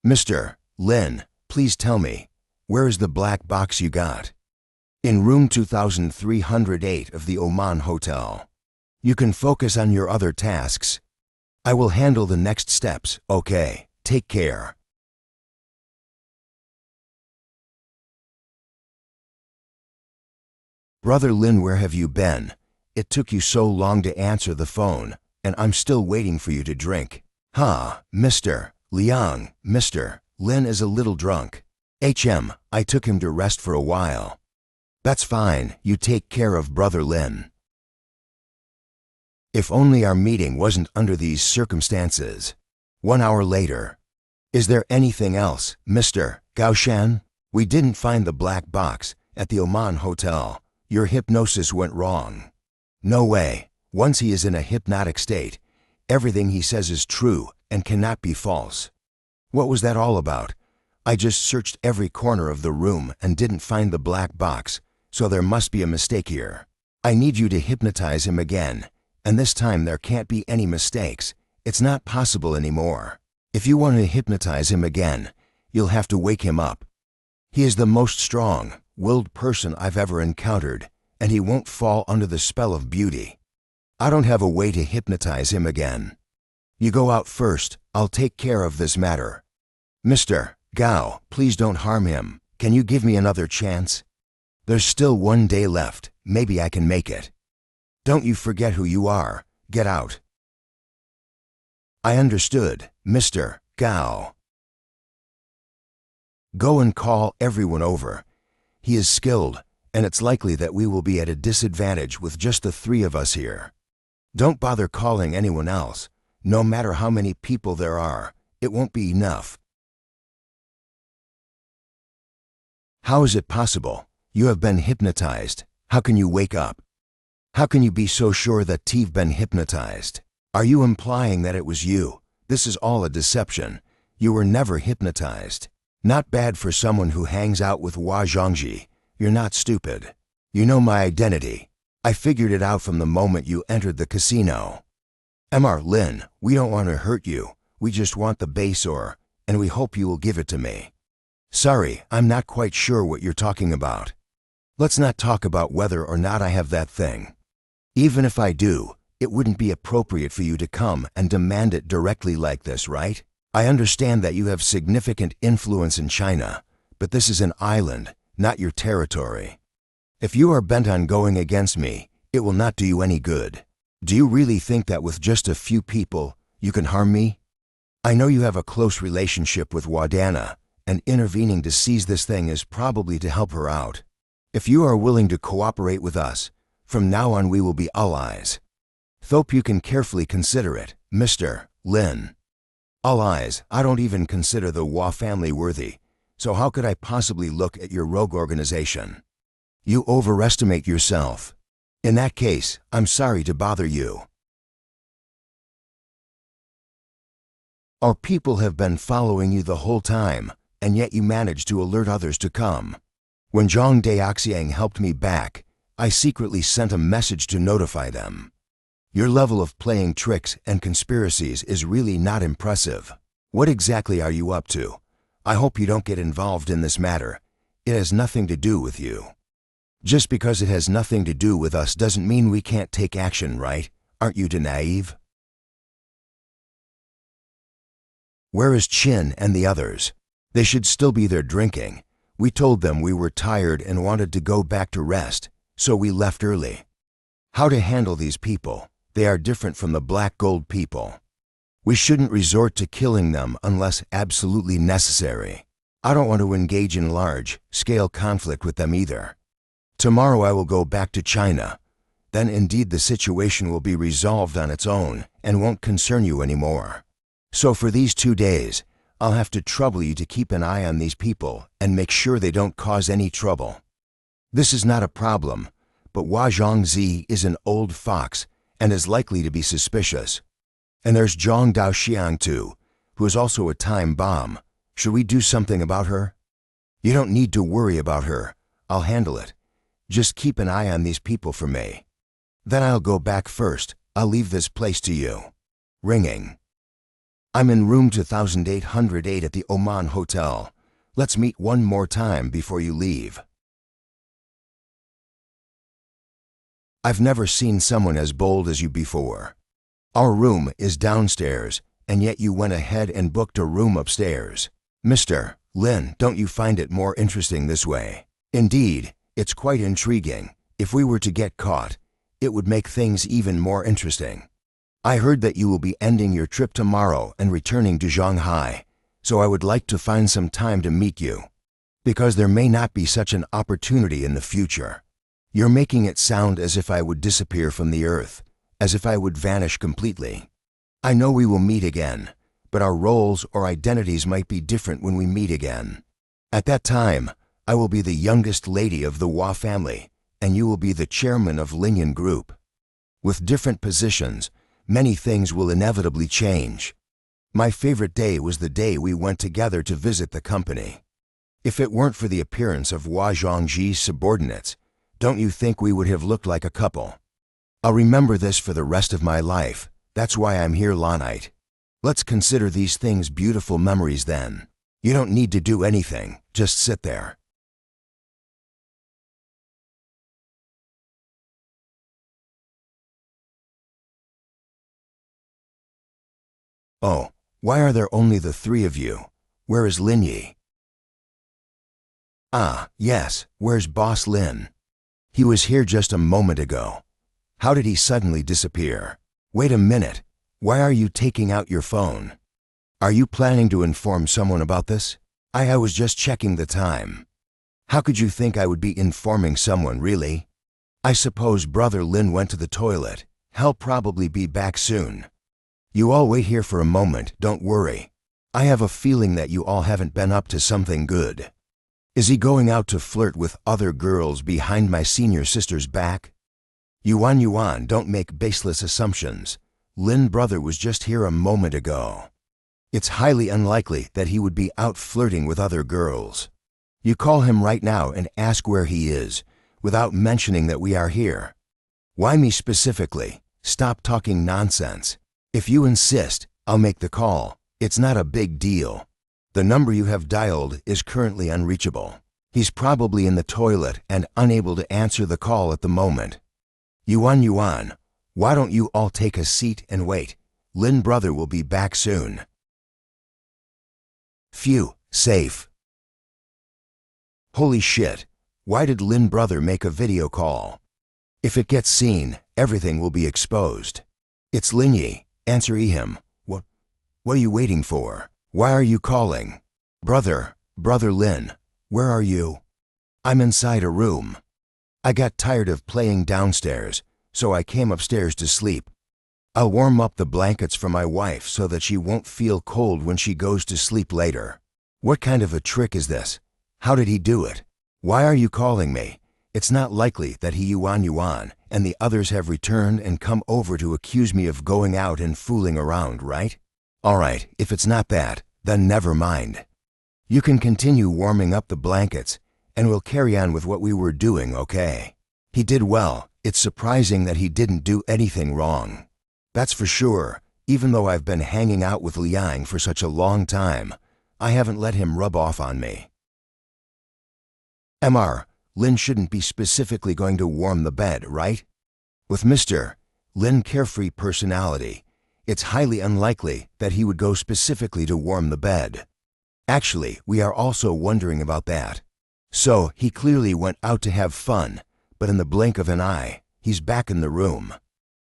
Mr. Lin, please tell me, where is the black box you got? In room 2308 of the Oman Hotel. You can focus on your other tasks. I will handle the next steps, okay? Take care. Brother Lin, where have you been? It took you so long to answer the phone, and I'm still waiting for you to drink. Mr. Liang, Mr. Lin is a little drunk. I took him to rest for a while. That's fine, you take care of Brother Lin. If only our meeting wasn't under these circumstances. 1 hour later. Is there anything else, Mr. Gaoshan? We didn't find the black box at the Oman Hotel. Your hypnosis went wrong. No way. Once he is in a hypnotic state, everything he says is true and cannot be false. What was that all about? I just searched every corner of the room and didn't find the black box, so there must be a mistake here. I need you to hypnotize him again, and this time there can't be any mistakes. It's not possible anymore. If you want to hypnotize him again, you'll have to wake him up. He is the most strong-willed person I've ever encountered, and he won't fall under the spell of beauty. I don't have a way to hypnotize him again. You go out first. I'll take care of this matter. Mr. Gao, please don't harm him. Can you give me another chance? There's still 1 day left. Maybe I can make it. Don't you forget who you are. Get out. I understood, Mr. Gao. Go and call everyone over. He is skilled, and it's likely that we will be at a disadvantage with just the 3 of us here. Don't bother calling anyone else. No matter how many people there are, it won't be enough. How is it possible? You have been hypnotized. How can you wake up? How can you be so sure that you've been hypnotized? Are you implying that it was you? This is all a deception. You were never hypnotized. Not bad for someone who hangs out with Hua Zhongji. You're not stupid. You know my identity. I figured it out from the moment you entered the casino. Mr. Lin, we don't want to hurt you. We just want the base ore, and we hope you will give it to me. Sorry, I'm not quite sure what you're talking about. Let's not talk about whether or not I have that thing. Even if I do, it wouldn't be appropriate for you to come and demand it directly like this, right? I understand that you have significant influence in China, but this is an island, not your territory. If you are bent on going against me, it will not do you any good. Do you really think that with just a few people, you can harm me? I know you have a close relationship with Wadana, and intervening to seize this thing is probably to help her out. If you are willing to cooperate with us, from now on we will be allies. Hope you can carefully consider it, Mr. Lin. Allies, I don't even consider the Hua family worthy, so how could I possibly look at your rogue organization? You overestimate yourself. In that case, I'm sorry to bother you. Our people have been following you the whole time, and yet you managed to alert others to come. When Zhang Daoxiang helped me back, I secretly sent a message to notify them. Your level of playing tricks and conspiracies is really not impressive. What exactly are you up to? I hope you don't get involved in this matter. It has nothing to do with you. Just because it has nothing to do with us doesn't mean we can't take action, right? Aren't you naive? Where is Chin and the others? They should still be there drinking. We told them we were tired and wanted to go back to rest, so we left early. How to handle these people? They are different from the black gold people. We shouldn't resort to killing them unless absolutely necessary. I don't want to engage in large-scale conflict with them either. Tomorrow I will go back to China. Then indeed the situation will be resolved on its own and won't concern you anymore. So for these 2 days, I'll have to trouble you to keep an eye on these people and make sure they don't cause any trouble. This is not a problem, but Hua Zhongzi is an old fox and is likely to be suspicious. And there's Zhang Daoxiang too, who is also a time bomb. Should we do something about her? You don't need to worry about her. I'll handle it. Just keep an eye on these people for me. Then I'll go back first. I'll leave this place to you. Ringing. I'm in room 2808 at the Oman Hotel. Let's meet one more time before you leave. I've never seen someone as bold as you before. Our room is downstairs, and yet you went ahead and booked a room upstairs. Mr. Lin, don't you find it more interesting this way? Indeed, it's quite intriguing. If we were to get caught, it would make things even more interesting. I heard that you will be ending your trip tomorrow and returning to Shanghai, so I would like to find some time to meet you, because there may not be such an opportunity in the future. You're making it sound as if I would disappear from the earth, as if I would vanish completely. I know we will meet again, but our roles or identities might be different when we meet again. At that time, I will be the youngest lady of the Hua family, and you will be the chairman of Linyan Group. With different positions, many things will inevitably change. My favorite day was the day we went together to visit the company. If it weren't for the appearance of Hua Zhongji's subordinates, don't you think we would have looked like a couple? I'll remember this for the rest of my life. That's why I'm here, Lanite. Let's consider these things beautiful memories then. You don't need to do anything, just sit there. Oh, why are there only the 3 of you? Where is Lin Yi? Ah, yes, where's Boss Lin? He was here just a moment ago. How did he suddenly disappear? Wait a minute. Why are you taking out your phone? Are you planning to inform someone about this? I was just checking the time. How could you think I would be informing someone, really? I suppose Brother Lin went to the toilet. He'll probably be back soon. You all wait here for a moment, don't worry. I have a feeling that you all haven't been up to something good. Is he going out to flirt with other girls behind my senior sister's back? Yuan, don't make baseless assumptions. Lin brother was just here a moment ago. It's highly unlikely that he would be out flirting with other girls. You call him right now and ask where he is, without mentioning that we are here. Why me specifically? Stop talking nonsense. If you insist, I'll make the call. It's not a big deal. The number you have dialed is currently unreachable. He's probably in the toilet and unable to answer the call at the moment. Yuan, why don't you all take a seat and wait? Lin brother will be back soon. Phew, safe. Holy shit, why did Lin brother make a video call? If it gets seen, everything will be exposed. It's Lin Yi, answer him. What are you waiting for? Why are you calling? Brother Lin, where are you? I'm inside a room. I got tired of playing downstairs, so I came upstairs to sleep. I'll warm up the blankets for my wife so that she won't feel cold when she goes to sleep later. What kind of a trick is this? How did he do it? Why are you calling me? It's not likely that he Yuan and the others have returned and come over to accuse me of going out and fooling around, right? All right, if it's not that, then never mind. You can continue warming up the blankets, and we'll carry on with what we were doing, okay? He did well. It's surprising that he didn't do anything wrong. That's for sure. Even though I've been hanging out with Liang for such a long time, I haven't let him rub off on me. Mr. Lin shouldn't be specifically going to warm the bed, right? With Mr. Lin carefree personality, It's highly unlikely that he would go specifically to warm the bed. Actually, we are also wondering about that. So, he clearly went out to have fun, but in the blink of an eye, he's back in the room.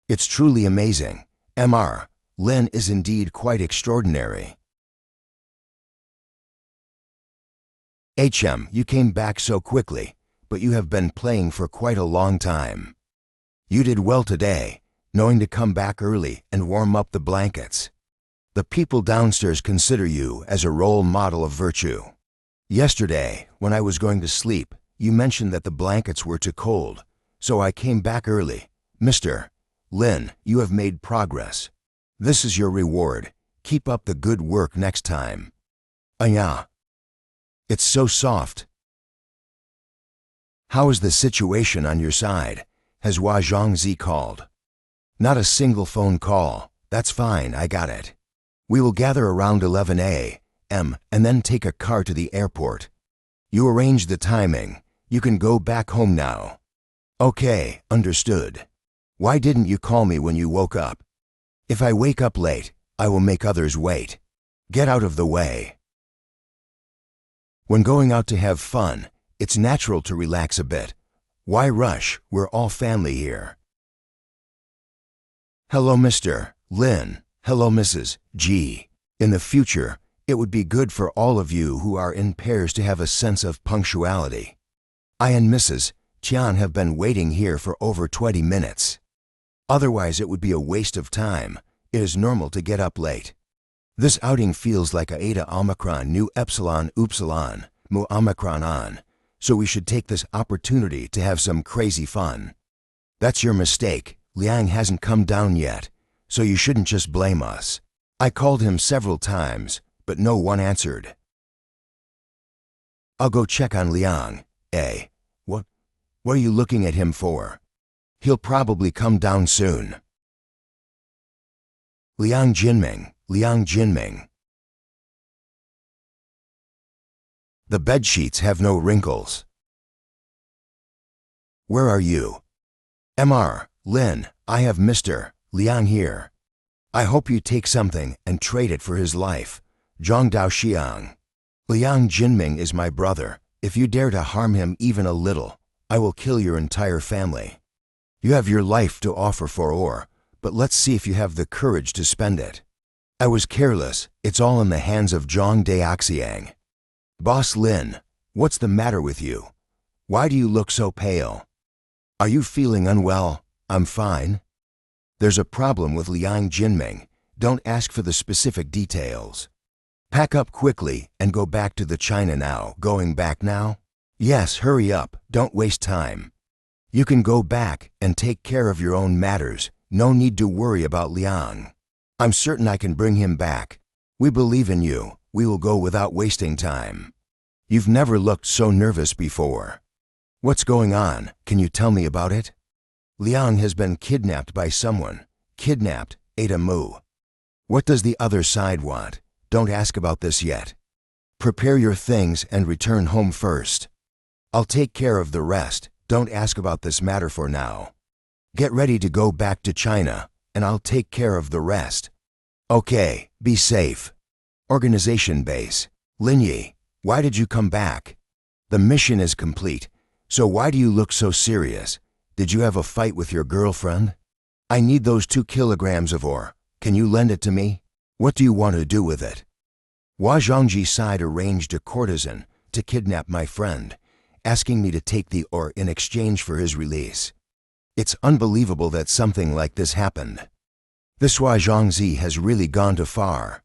It's truly amazing. Mr. Lin is indeed quite extraordinary. You came back so quickly, but you have been playing for quite a long time. You did well today, knowing to come back early and warm up the blankets. The people downstairs consider you as a role model of virtue. Yesterday, when I was going to sleep, you mentioned that the blankets were too cold, so I came back early. Mr. Lin, you have made progress. This is your reward. Keep up the good work next time. Yeah. It's so soft. How is the situation on your side? Has Hua Zhongzi called? Not a single phone call. That's fine, I got it. We will gather around 11 a.m. and then take a car to the airport. You arranged the timing. You can go back home now. Okay, understood. Why didn't you call me when you woke up? If I wake up late, I will make others wait. Get out of the way. When going out to have fun, it's natural to relax a bit. Why rush? We're all family here. Hello, Mr. Lin. Hello, Mrs. G. In the future, it would be good for all of you who are in pairs to have a sense of punctuality. I and Mrs. Tian have been waiting here for over 20 minutes. Otherwise, it would be a waste of time. It is normal to get up late. This outing feels like a Eta Omicron Nu Epsilon Upsilon Mu Omicron on, so we should take this opportunity to have some crazy fun. That's your mistake. Liang hasn't come down yet, so you shouldn't just blame us. I called him several times, but no one answered. I'll go check on Liang. What are you looking at him for? He'll probably come down soon. Liang Jinming. The bedsheets have no wrinkles. Where are you? Mr. Lin, I have Mr. Liang here. I hope you take something and trade it for his life. Zhang Daoxiang. Liang Jinming is my brother. If you dare to harm him even a little, I will kill your entire family. You have your life to offer for ore, but let's see if you have the courage to spend it. I was careless. It's all in the hands of Zhang Daoxiang. Boss Lin, what's the matter with you? Why do you look so pale? Are you feeling unwell? I'm fine. There's a problem with Liang Jinming. Don't ask for the specific details. Pack up quickly and go back to the China now. Going back now? Yes, hurry up. Don't waste time. You can go back and take care of your own matters. No need to worry about Liang. I'm certain I can bring him back. We believe in you. We will go without wasting time. You've never looked so nervous before. What's going on? Can you tell me about it? Liang has been kidnapped by someone. Kidnapped, Ada Mu. What does the other side want? Don't ask about this yet. Prepare your things and return home first. I'll take care of the rest. Don't ask about this matter for now. Get ready to go back to China, and I'll take care of the rest. Okay, be safe. Organization base. Linyi, why did you come back? The mission is complete, so why do you look so serious? Did you have a fight with your girlfriend? I need those 2 kilograms of ore. Can you lend it to me? What do you want to do with it? Hua Zhongji's side arranged a courtesan to kidnap my friend, asking me to take the ore in exchange for his release. It's unbelievable that something like this happened. This Hua Zhongzi has really gone too far.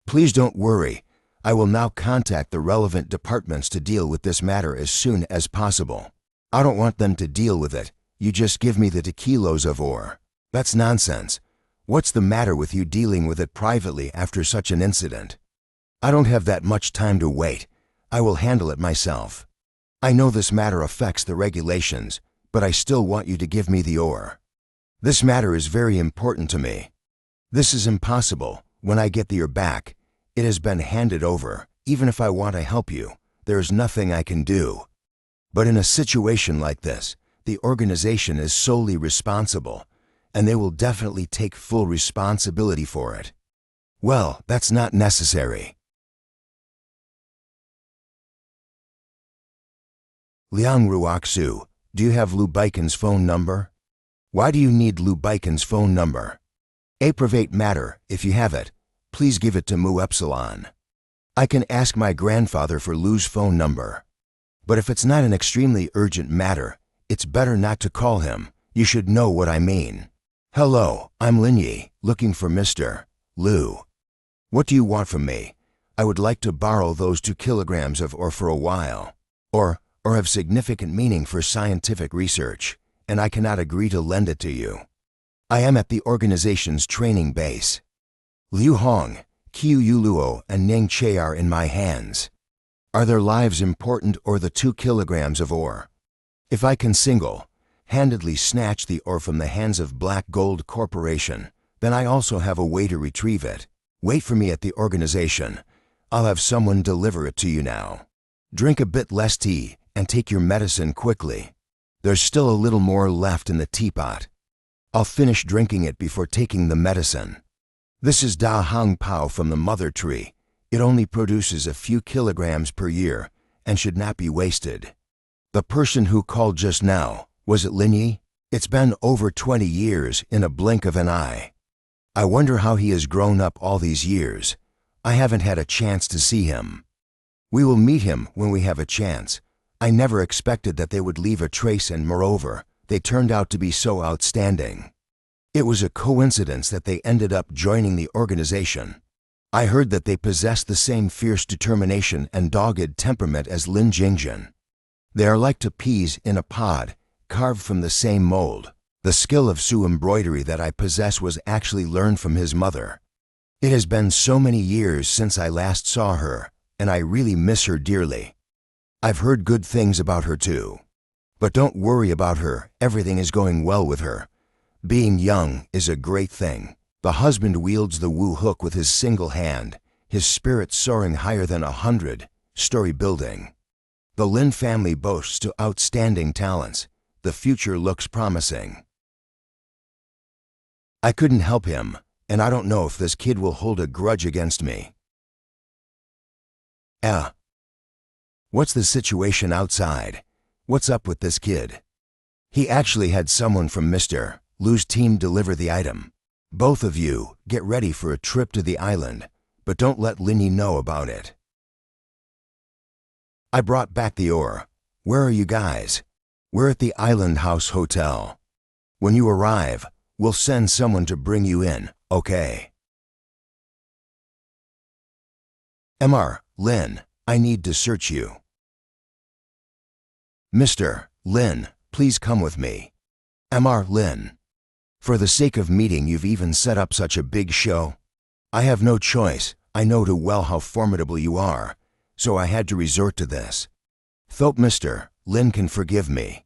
Please don't worry. I will now contact the relevant departments to deal with this matter as soon as possible. I don't want them to deal with it. You just give me the 2 kilos of ore. That's nonsense. What's the matter with you dealing with it privately after such an incident? I don't have that much time to wait. I will handle it myself. I know this matter affects the regulations, but I still want you to give me the ore. This matter is very important to me. This is impossible. When I get the ore back, it has been handed over. Even if I want to help you, there is nothing I can do. But in a situation like this, the organization is solely responsible, and they will definitely take full responsibility for it. Well, that's not necessary. Liang Ruoxu, do you have Lu Baikon's phone number? Why do you need Lu Baikon's phone number? A private matter, if you have it, please give it to Mu Epsilon. I can ask my grandfather for Lu's phone number. But if it's not an extremely urgent matter, it's better not to call him. You should know what I mean. Hello, I'm Lin Yi, looking for Mr. Lu. What do you want from me? I would like to borrow those 2 kilograms of ore for a while. Or have significant meaning for scientific research, and I cannot agree to lend it to you. I am at the organization's training base. Liu Hong, Qiu Yuluo, and Ning Che are in my hands. Are their lives important or the 2 kilograms of ore? If I can single-handedly snatch the ore from the hands of Black Gold Corporation, then I also have a way to retrieve it. Wait for me at the organization. I'll have someone deliver it to you now. Drink a bit less tea and take your medicine quickly. There's still a little more left in the teapot. I'll finish drinking it before taking the medicine. This is Da Hang Pao from the mother tree. It only produces a few kilograms per year and should not be wasted. The person who called just now, was it Lin Yi? It's been over 20 years in a blink of an eye. I wonder how he has grown up all these years. I haven't had a chance to see him. We will meet him when we have a chance. I never expected that they would leave a trace, and moreover, they turned out to be so outstanding. It was a coincidence that they ended up joining the organization. I heard that they possessed the same fierce determination and dogged temperament as Lin Jingjin. They are like 2 peas in a pod, carved from the same mold. The skill of Su embroidery that I possess was actually learned from his mother. It has been so many years since I last saw her, and I really miss her dearly. I've heard good things about her too. But don't worry about her, everything is going well with her. Being young is a great thing. The husband wields the Wu hook with his single hand, his spirit soaring higher than a 100-story building. The Lin family boasts to outstanding talents. The future looks promising. I couldn't help him, and I don't know if this kid will hold a grudge against me. What's the situation outside? What's up with this kid? He actually had someone from Mr. Lu's team deliver the item. Both of you, get ready for a trip to the island, but don't let Lin Yi know about it. I brought back the ore. Where are you guys? We're at the Island House Hotel. When you arrive, we'll send someone to bring you in, okay? Mr. Lin, I need to search you. Mr. Lin, please come with me. Mr. Lin. For the sake of meeting, you've even set up such a big show. I have no choice. I know too well how formidable you are, so I had to resort to this. Though Mr. Lin can forgive me,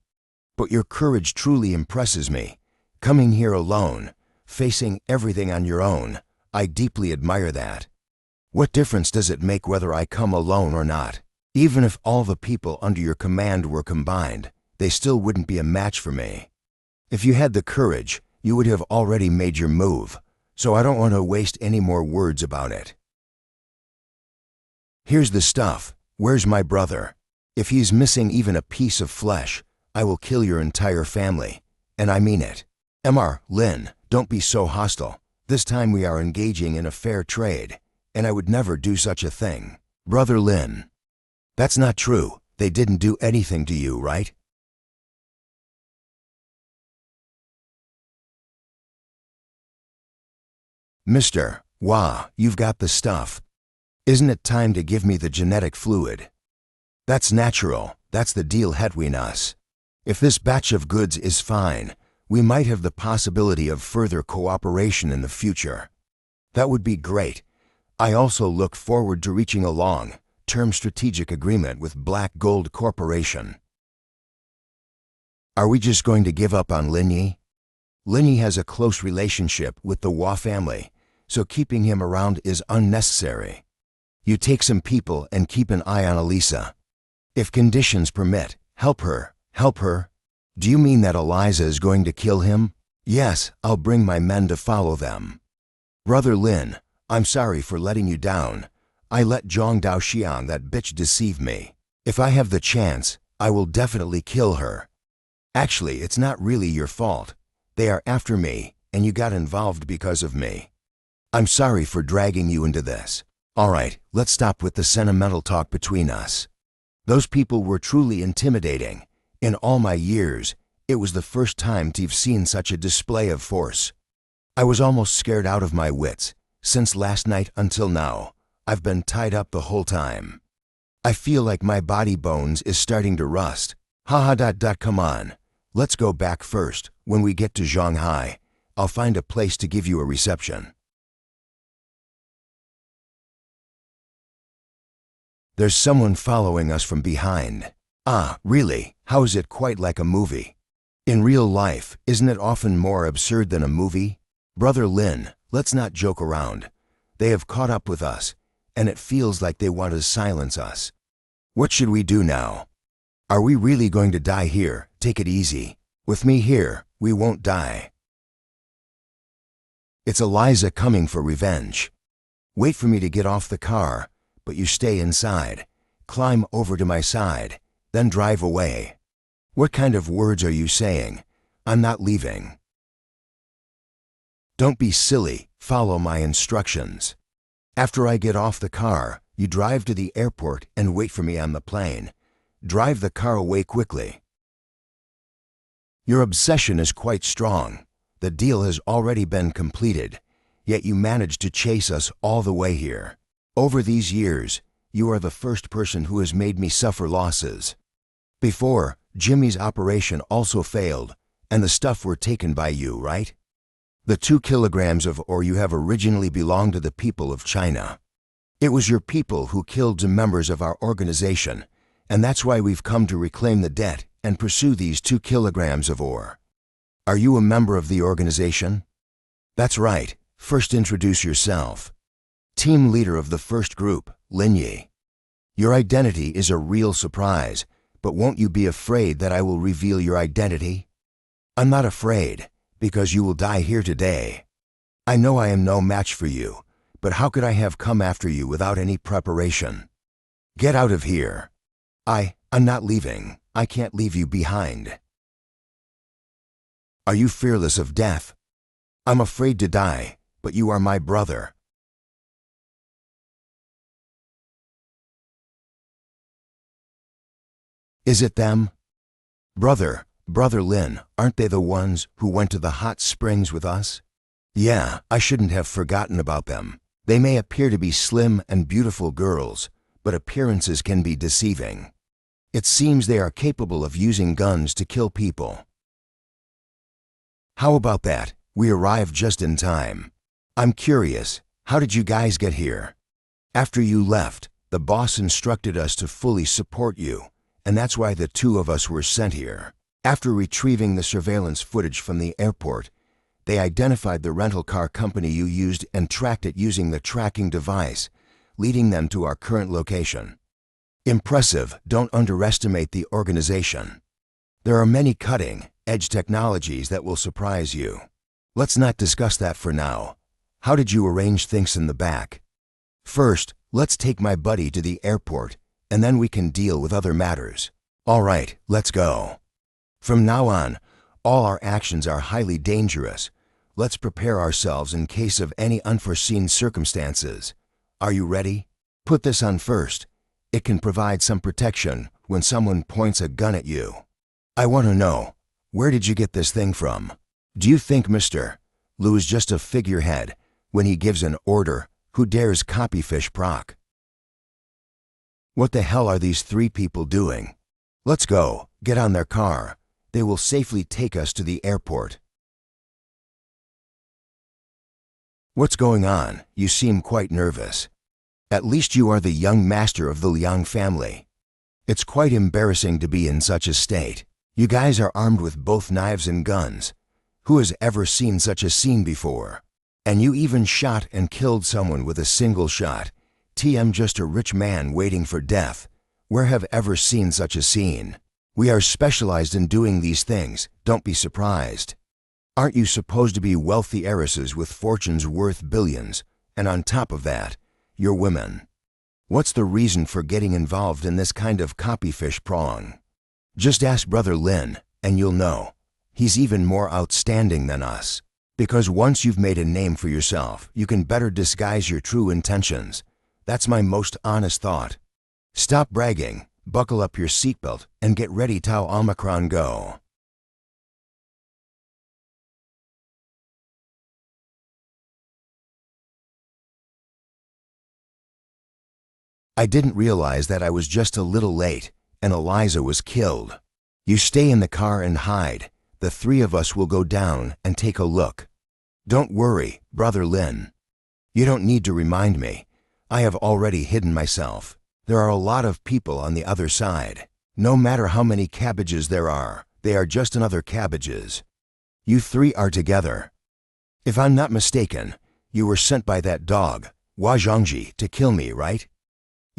but your courage truly impresses me. Coming here alone, facing everything on your own, I deeply admire that. What difference does it make whether I come alone or not? Even if all the people under your command were combined, they still wouldn't be a match for me. If you had the courage, you would have already made your move, so I don't want to waste any more words about it. Here's the stuff. Where's my brother? If he's missing even a piece of flesh, I will kill your entire family, and I mean it. Mr. Lin, don't be so hostile. This time we are engaging in a fair trade, and I would never do such a thing. Brother Lin. That's not true. They didn't do anything to you, right? Mr. Wah, you've got the stuff. Isn't it time to give me the genetic fluid? That's natural. That's the deal between us. If this batch of goods is fine, we might have the possibility of further cooperation in the future. That would be great. I also look forward to reaching a long-term strategic agreement with Black Gold Corporation. Are we just going to give up on Lin Yi? Lin Yi has a close relationship with the Hua family, so keeping him around is unnecessary. You take some people and keep an eye on Elisa. If conditions permit, help her. Help her? Do you mean that Eliza is going to kill him? Yes, I'll bring my men to follow them. Brother Lin, I'm sorry for letting you down. I let Zhang Daoxian, that bitch, deceive me. If I have the chance, I will definitely kill her. Actually, it's not really your fault. They are after me, and you got involved because of me. I'm sorry for dragging you into this. All right, let's stop with the sentimental talk between us. Those people were truly intimidating. In all my years, it was the first time I've seen such a display of force. I was almost scared out of my wits. Since last night until now, I've been tied up the whole time. I feel like my body bones is starting to rust. Come on. Let's go back first. When we get to Shanghai, I'll find a place to give you a reception. There's someone following us from behind. Ah, really? How is it quite like a movie? In real life, isn't it often more absurd than a movie? Brother Lin, let's not joke around. They have caught up with us, and it feels like they want to silence us. What should we do now? Are we really going to die here? Take it easy. With me here, we won't die. It's Eliza coming for revenge. Wait for me to get off the car, but you stay inside. Climb over to my side, then drive away. What kind of words are you saying? I'm not leaving. Don't be silly, follow my instructions. After I get off the car, you drive to the airport and wait for me on the plane. Drive the car away quickly. Your obsession is quite strong. The deal has already been completed, yet you managed to chase us all the way here. Over these years, you are the first person who has made me suffer losses. Before, Jimmy's operation also failed, and the stuff were taken by you, right? The 2 kilograms of ore you have originally belonged to the people of China. It was your people who killed the members of our organization, and that's why we've come to reclaim the debt and pursue these 2 kilograms of ore. Are you a member of the organization? That's right. First introduce yourself. Team leader of the first group, Lin Yi. Your identity is a real surprise, but won't you be afraid that I will reveal your identity? I'm not afraid, because you will die here today. I know I am no match for you, but how could I have come after you without any preparation? Get out of here. I'm not leaving. I can't leave you behind. Are you fearless of death? I'm afraid to die, but you are my brother. Is it them? Brother Lin, aren't they the ones who went to the hot springs with us? Yeah, I shouldn't have forgotten about them. They may appear to be slim and beautiful girls, but appearances can be deceiving. It seems they are capable of using guns to kill people. How about that? We arrived just in time. I'm curious, how did you guys get here? After you left, the boss instructed us to fully support you, and that's why the 2 of us were sent here. After retrieving the surveillance footage from the airport, they identified the rental car company you used and tracked it using the tracking device, leading them to our current location. Impressive. Don't underestimate the organization. There are many cutting-edge technologies that will surprise you. Let's not discuss that for now. How did you arrange things in the back? First, let's take my buddy to the airport, and then we can deal with other matters. All right, let's go. From now on, all our actions are highly dangerous. Let's prepare ourselves in case of any unforeseen circumstances. Are you ready? Put this on first. It can provide some protection when someone points a gun at you. I want to know, where did you get this thing from? Do you think Mr. Liu is just a figurehead when he gives an order? Who dares copy Fish Proc? What the hell are these 3 people doing? Let's go, get on their car. They will safely take us to the airport. What's going on? You seem quite nervous. At least you are the young master of the Liang family. It's quite embarrassing to be in such a state. You guys are armed with both knives and guns. Who has ever seen such a scene before? And you even shot and killed someone with a single shot. TM just a rich man waiting for death. Where have ever seen such a scene? We are specialized in doing these things, don't be surprised. Aren't you supposed to be wealthy heiresses with fortunes worth billions, and on top of that, you're women? What's the reason for getting involved in this kind of copyfish prong? Just ask Brother Lin, and you'll know. He's even more outstanding than us. Because once you've made a name for yourself, you can better disguise your true intentions. That's my most honest thought. Stop bragging, buckle up your seatbelt, and get ready to Omicron go. I didn't realize that I was just a little late, and Eliza was killed. You stay in the car and hide. The three of us will go down and take a look. Don't worry, Brother Lin. You don't need to remind me. I have already hidden myself. There are a lot of people on the other side. No matter how many cabbages there are, they are just another cabbages. You three are together. If I'm not mistaken, you were sent by that dog, Hua Zhongji, to kill me, right?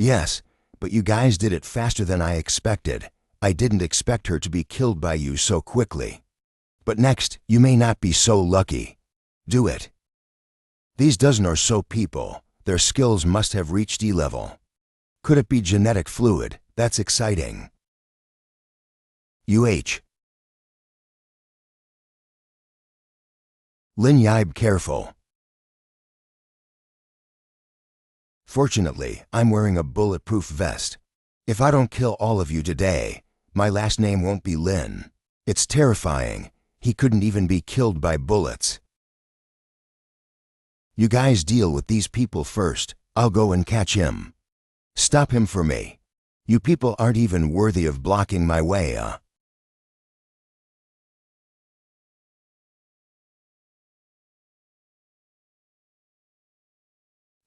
Yes, but you guys did it faster than I expected. I didn't expect her to be killed by you so quickly. But next, you may not be so lucky. Do it. These dozen or so people, their skills must have reached E-level. Could it be genetic fluid? That's exciting. Lin Yibe, careful. Fortunately, I'm wearing a bulletproof vest. If I don't kill all of you today, my last name won't be Lin. It's terrifying. He couldn't even be killed by bullets. You guys deal with these people first. I'll go and catch him. Stop him for me. You people aren't even worthy of blocking my way,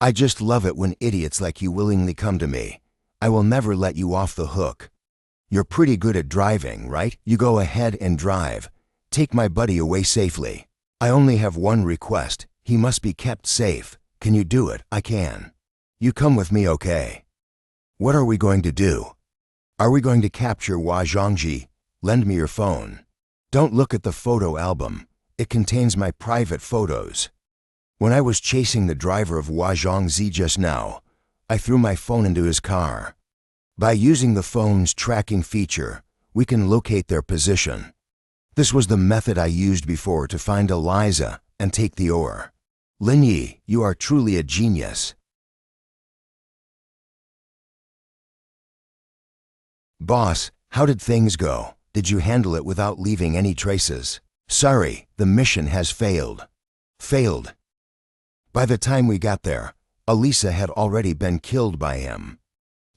I just love it when idiots like you willingly come to me. I will never let you off the hook. You're pretty good at driving, right? You go ahead and drive. Take my buddy away safely. I only have one request. He must be kept safe. Can you do it? I can. You come with me, okay? What are we going to do? Are we going to capture Hua Zhongji? Lend me your phone. Don't look at the photo album. It contains my private photos. When I was chasing the driver of Hua Zhongzi just now, I threw my phone into his car. By using the phone's tracking feature, we can locate their position. This was the method I used before to find Eliza and take the ore. Lin Yi, you are truly a genius. Boss, how did things go? Did you handle it without leaving any traces? Sorry, the mission has failed. Failed. By the time we got there, Elisa had already been killed by him.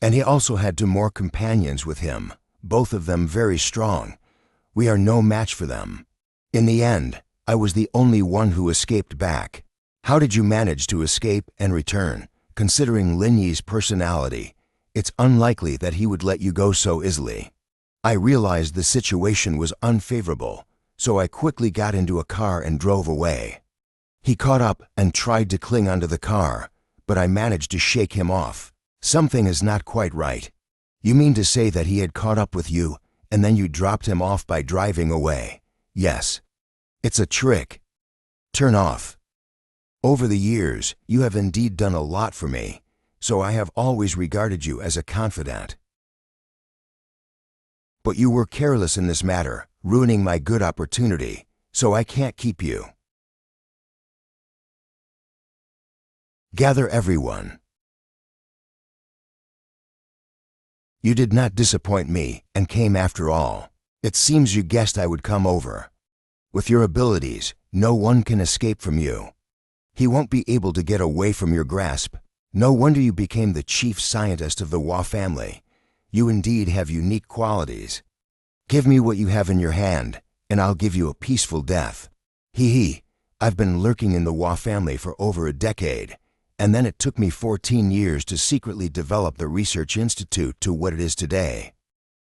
And he also had two more companions with him, both of them very strong. We are no match for them. In the end, I was the only one who escaped back. How did you manage to escape and return? Considering Lin Yi's personality, it's unlikely that he would let you go so easily. I realized the situation was unfavorable, so I quickly got into a car and drove away. He caught up and tried to cling onto the car, but I managed to shake him off. Something is not quite right. You mean to say that he had caught up with you, and then you dropped him off by driving away? Yes. It's a trick. Turn off. Over the years, you have indeed done a lot for me, so I have always regarded you as a confidant. But you were careless in this matter, ruining my good opportunity, so I can't keep you. Gather everyone. You did not disappoint me and came after all. It seems you guessed I would come over. With your abilities, no one can escape from you. He won't be able to get away from your grasp. No wonder you became the chief scientist of the Hua family. You indeed have unique qualities. Give me what you have in your hand, and I'll give you a peaceful death. Hee. I've been lurking in the Hua family for over a decade. And then it took me 14 years to secretly develop the research institute to what it is today.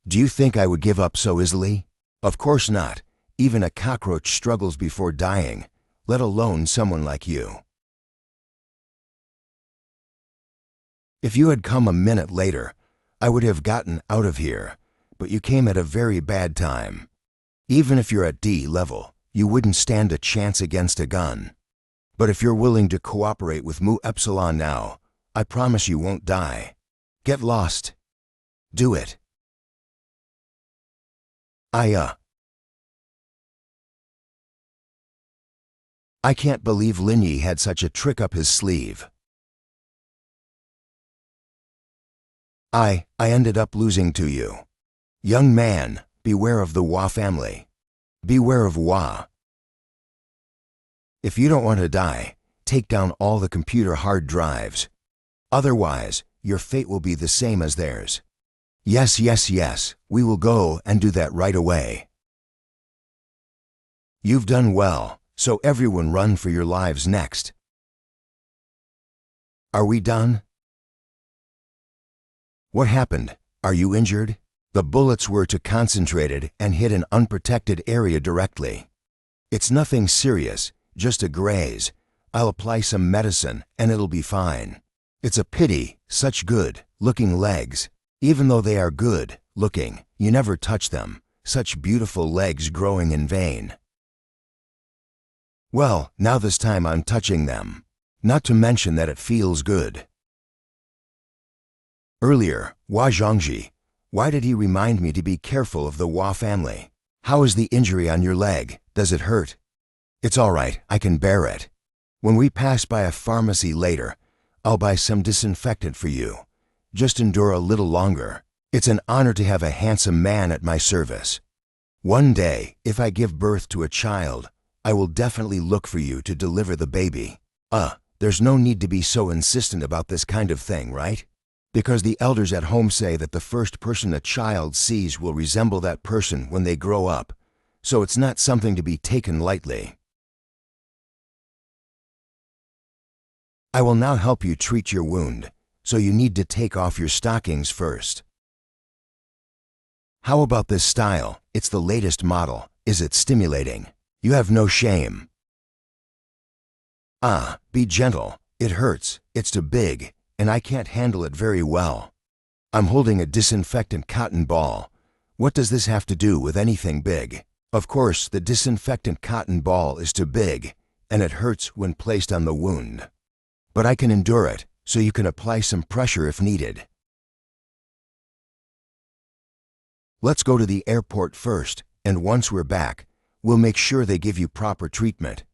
Do you think I would give up so easily? Of course not. Even a cockroach struggles before dying, let alone someone like you. If you had come a minute later, I would have gotten out of here, but you came at a very bad time. Even if you're at D level, you wouldn't stand a chance against a gun. But if you're willing to cooperate with Mu Epsilon now, I promise you won't die. Get lost. Do it. I can't believe Lin Yi had such a trick up his sleeve. I ended up losing to you. Young man, beware of the Hua family. Beware of Hua. If you don't want to die, take down all the computer hard drives. Otherwise, your fate will be the same as theirs. Yes, yes, yes, we will go and do that right away. You've done well, so everyone run for your lives next. Are we done? What happened? Are you injured? The bullets were too concentrated and hit an unprotected area directly. It's nothing serious, just a graze. I'll apply some medicine and it'll be fine. It's a pity, such good-looking legs. Even though they are good-looking, you never touch them. Such beautiful legs growing in vain. Well, now this time I'm touching them. Not to mention that it feels good. Earlier, Hua Zhongji, why did he remind me to be careful of the Hua family? How is the injury on your leg? Does it hurt? It's all right, I can bear it. When we pass by a pharmacy later, I'll buy some disinfectant for you. Just endure a little longer. It's an honor to have a handsome man at my service. One day, if I give birth to a child, I will definitely look for you to deliver the baby. There's no need to be so insistent about this kind of thing, right? Because the elders at home say that the first person a child sees will resemble that person when they grow up, so it's not something to be taken lightly. I will now help you treat your wound, so you need to take off your stockings first. How about this style? It's the latest model. Is it stimulating? You have no shame. Be gentle. It hurts. It's too big, and I can't handle it very well. I'm holding a disinfectant cotton ball. What does this have to do with anything big? Of course, the disinfectant cotton ball is too big, and it hurts when placed on the wound. But I can endure it, so you can apply some pressure if needed. Let's go to the airport first, and once we're back, we'll make sure they give you proper treatment.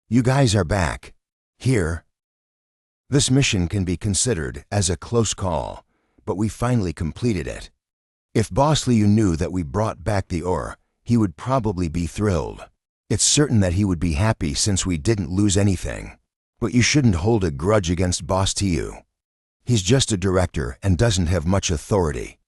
You guys are back. Here. This mission can be considered as a close call, but we finally completed it. If Boss Liu knew that we brought back the ore, he would probably be thrilled. It's certain that he would be happy since we didn't lose anything. But you shouldn't hold a grudge against Boss Liu. He's just a director and doesn't have much authority.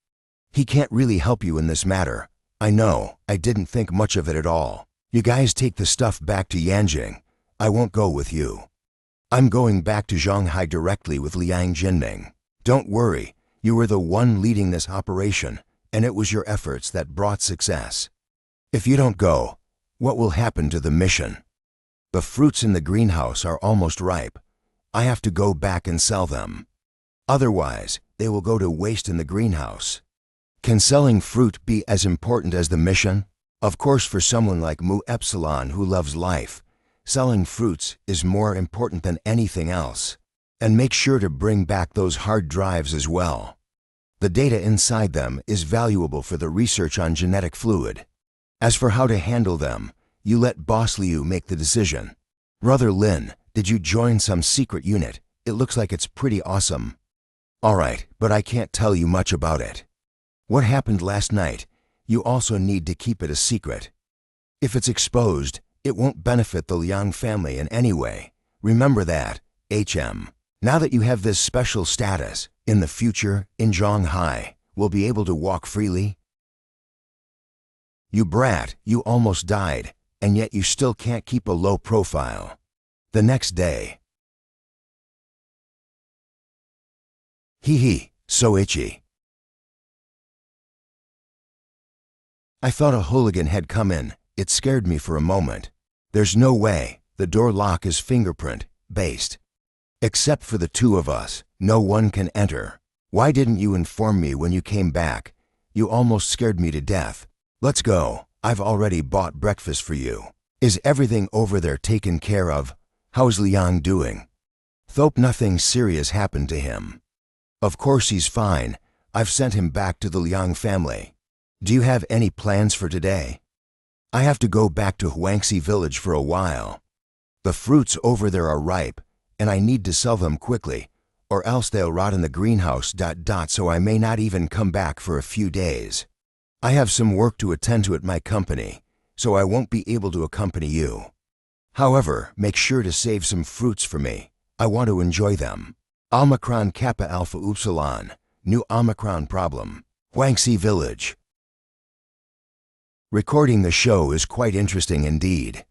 He can't really help you in this matter. I know, I didn't think much of it at all. You guys take the stuff back to Yanjing. I won't go with you. I'm going back to Shanghai directly with Liang Jinming. Don't worry, you were the one leading this operation, and it was your efforts that brought success. If you don't go, what will happen to the mission? The fruits in the greenhouse are almost ripe. I have to go back and sell them. Otherwise, they will go to waste in the greenhouse. Can selling fruit be as important as the mission? Of course, for someone like Mu Epsilon who loves life, selling fruits is more important than anything else. And make sure to bring back those hard drives as well. The data inside them is valuable for the research on genetic fluid. As for how to handle them, you let Boss Liu make the decision. Brother Lin, did you join some secret unit? It looks like it's pretty awesome. Alright, but I can't tell you much about it. What happened last night, you also need to keep it a secret. If it's exposed, it won't benefit the Liang family in any way. Remember that, HM. Now that you have this special status, in the future, in Shanghai, we'll be able to walk freely. You brat, you almost died, and yet you still can't keep a low profile. The next day. Hee, so itchy. I thought a hooligan had come in. It scared me for a moment. There's no way. The door lock is fingerprint-based. Except for the two of us, no one can enter. Why didn't you inform me when you came back? You almost scared me to death. Let's go. I've already bought breakfast for you. Is everything over there taken care of? How's Liang doing? Hope nothing serious happened to him. Of course he's fine. I've sent him back to the Liang family. Do you have any plans for today? I have to go back to Huangxi village for a while. The fruits over there are ripe, and I need to sell them quickly, or else they'll rot in the greenhouse. So I may not even come back for a few days. I have some work to attend to at my company, so I won't be able to accompany you. However, make sure to save some fruits for me. I want to enjoy them. Omicron Kappa Alpha Upsilon, new Omicron problem, Huangxi village. Recording the show is quite interesting indeed.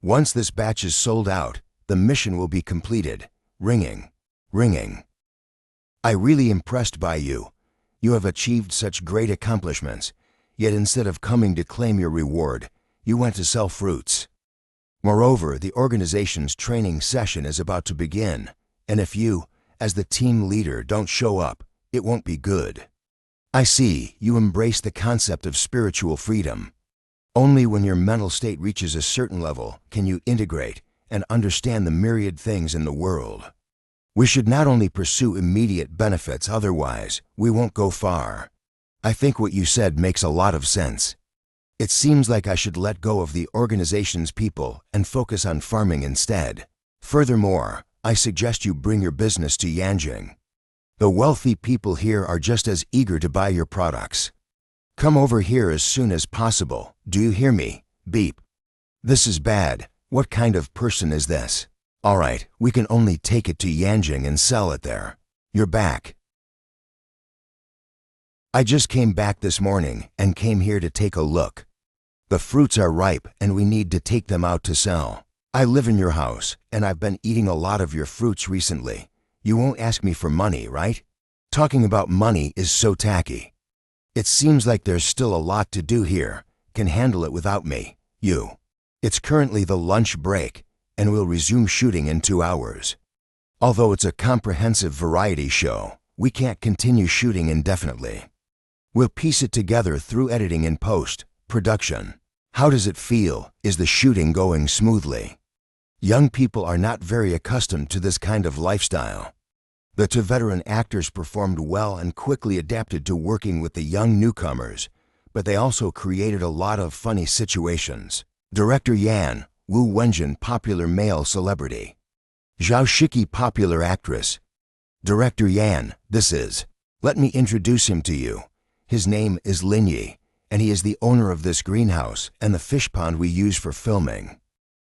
Once this batch is sold out, the mission will be completed. Ringing, ringing. I really impressed by you. You have achieved such great accomplishments, yet instead of coming to claim your reward, you went to sell fruits. Moreover, the organization's training session is about to begin, and if you, as the team leader, don't show up, it won't be good. I see, you embrace the concept of spiritual freedom. Only when your mental state reaches a certain level can you integrate and understand the myriad things in the world. We should not only pursue immediate benefits, otherwise we won't go far. I think what you said makes a lot of sense. It seems like I should let go of the organization's people and focus on farming instead. Furthermore, I suggest you bring your business to Yanjing. The wealthy people here are just as eager to buy your products. Come over here as soon as possible. Do you hear me? Beep. This is bad. What kind of person is this? All right, we can only take it to Yanjing and sell it there. You're back. I just came back this morning and came here to take a look. The fruits are ripe and we need to take them out to sell. I live in your house and I've been eating a lot of your fruits recently. You won't ask me for money, right? Talking about money is so tacky. It seems like there's still a lot to do here. Can handle it without me. You. It's currently the lunch break, and we'll resume shooting in 2 hours. Although it's a comprehensive variety show, we can't continue shooting indefinitely. We'll piece it together through editing and post-production. How does it feel? Is the shooting going smoothly? Young people are not very accustomed to this kind of lifestyle. The 2 veteran actors performed well and quickly adapted to working with the young newcomers, but they also created a lot of funny situations. Director Yan, Wu Wenjin, popular male celebrity. Zhao Shiki, popular actress. Director Yan, this is. Let me introduce him to you. His name is Lin Yi, and he is the owner of this greenhouse and the fish pond we use for filming.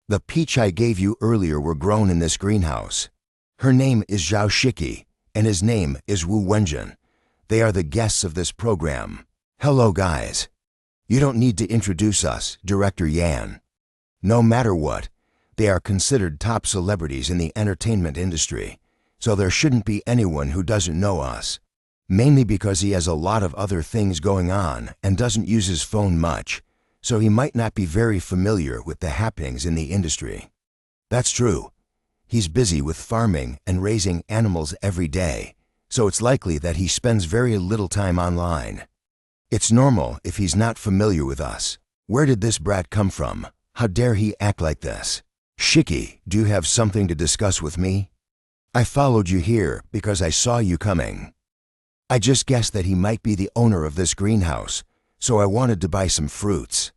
The peach I gave you earlier were grown in this greenhouse. Her name is Zhao Shiki, and his name is Wu Wenjin. They are the guests of this program. Hello, guys. You don't need to introduce us, Director Yan. No matter what, they are considered top celebrities in the entertainment industry, so there shouldn't be anyone who doesn't know us. Mainly because he has a lot of other things going on and doesn't use his phone much, so he might not be very familiar with the happenings in the industry. That's true. He's busy with farming and raising animals every day, so it's likely that he spends very little time online. It's normal if he's not familiar with us. Where did this brat come from? How dare he act like this? Shiki, do you have something to discuss with me? I followed you here because I saw you coming. I just guessed that he might be the owner of this greenhouse, so I wanted to buy some fruits.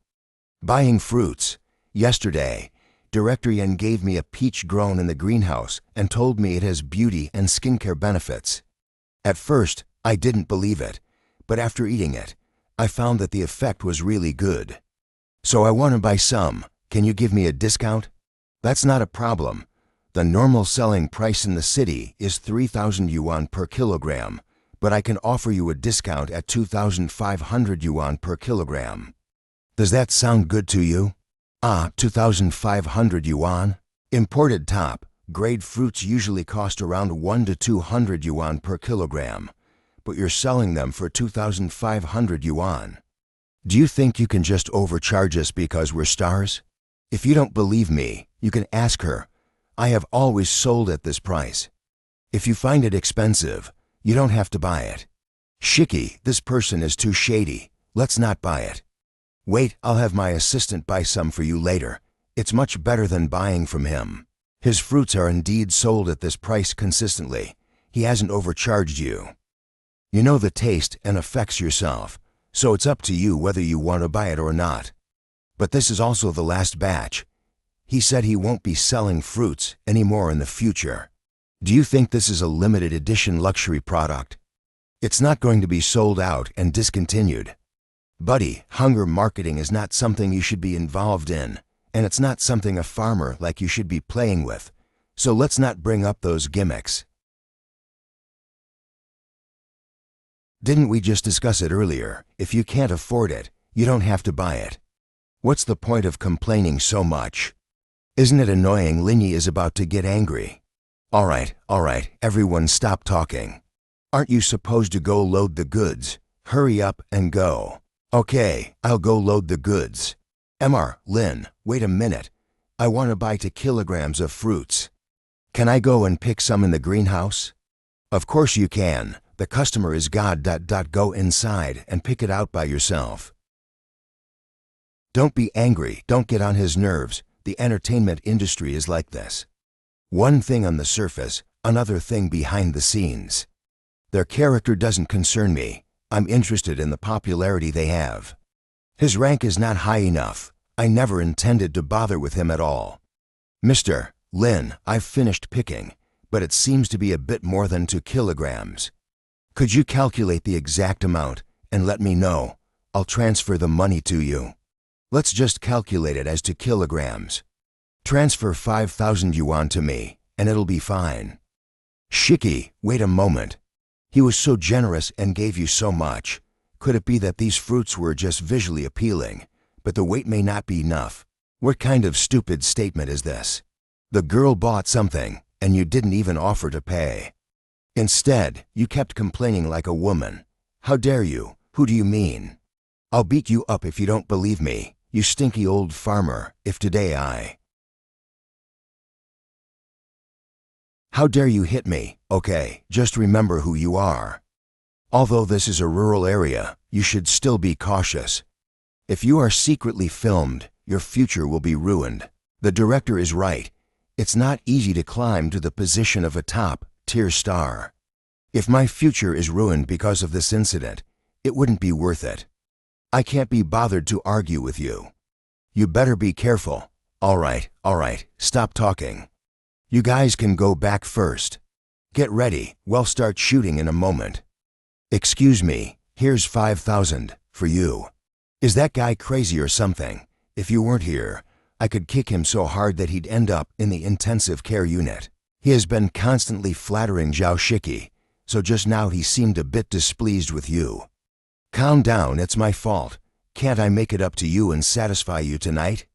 Buying fruits. Yesterday, Director Yan gave me a peach grown in the greenhouse and told me it has beauty and skincare benefits. At first, I didn't believe it, but after eating it, I found that the effect was really good. So I want to buy some. Can you give me a discount? That's not a problem. The normal selling price in the city is 3,000 yuan per kilogram, but I can offer you a discount at 2,500 yuan per kilogram. Does that sound good to you? 2,500 yuan? Imported top-grade fruits usually cost around 1 to 200 yuan per kilogram, but you're selling them for 2,500 yuan. Do you think you can just overcharge us because we're stars? If you don't believe me, you can ask her. I have always sold at this price. If you find it expensive, you don't have to buy it. Shiki, this person is too shady. Let's not buy it. Wait, I'll have my assistant buy some for you later. It's much better than buying from him. His fruits are indeed sold at this price consistently. He hasn't overcharged you. You know the taste and effects yourself, so it's up to you whether you want to buy it or not. But this is also the last batch. He said he won't be selling fruits anymore in the future. Do you think this is a limited edition luxury product? It's not going to be sold out and discontinued. Buddy, hunger marketing is not something you should be involved in, and it's not something a farmer like you should be playing with. So let's not bring up those gimmicks. Didn't we just discuss it earlier? If you can't afford it, you don't have to buy it. What's the point of complaining so much? Isn't it annoying? Linyi is about to get angry. All right, everyone stop talking. Aren't you supposed to go load the goods? Hurry up and go. Okay, I'll go load the goods. Mr. Lin, wait a minute. I want to buy 2 kilograms of fruits. Can I go and pick some in the greenhouse? Of course you can. The customer is God. Go inside and pick it out by yourself. Don't be angry. Don't get on his nerves. The entertainment industry is like this. One thing on the surface, another thing behind the scenes. Their character doesn't concern me. I'm interested in the popularity they have. His rank is not high enough. I never intended to bother with him at all. Mr. Lin, I've finished picking, but it seems to be a bit more than 2 kilograms. Could you calculate the exact amount and let me know? I'll transfer the money to you. Let's just calculate it as 2 kilograms. Transfer 5,000 yuan to me, and it'll be fine. Shiki, wait a moment. He was so generous and gave you so much. Could it be that these fruits were just visually appealing, but the weight may not be enough? What kind of stupid statement is this? The girl bought something, and you didn't even offer to pay. Instead, you kept complaining like a woman. How dare you? Who do you mean? I'll beat you up if you don't believe me, you stinky old farmer, if today I... How dare you hit me? Okay, just remember who you are. Although this is a rural area, you should still be cautious. If you are secretly filmed, your future will be ruined. The director is right. It's not easy to climb to the position of a top-tier star. If my future is ruined because of this incident, it wouldn't be worth it. I can't be bothered to argue with you. You better be careful. All right, stop talking. You guys can go back first. Get ready, we'll start shooting in a moment. Excuse me, here's 5,000 for you. Is that guy crazy or something? If you weren't here, I could kick him so hard that he'd end up in the intensive care unit. He has been constantly flattering Zhao Shiki, so just now he seemed a bit displeased with you. Calm down, it's my fault. Can't I make it up to you and satisfy you tonight?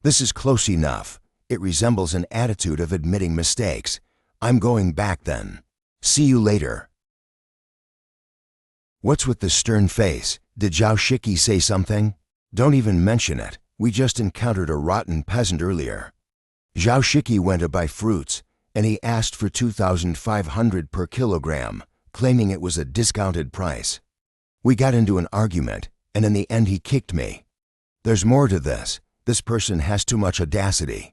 This is close enough. It resembles an attitude of admitting mistakes. I'm going back then. See you later. What's with the stern face? Did Zhao Shiki say something? Don't even mention it. We just encountered a rotten peasant earlier. Zhao Shiki went to buy fruits, and he asked for 2,500 per kilogram, claiming it was a discounted price. We got into an argument, and in the end he kicked me. There's more to this. This person has too much audacity.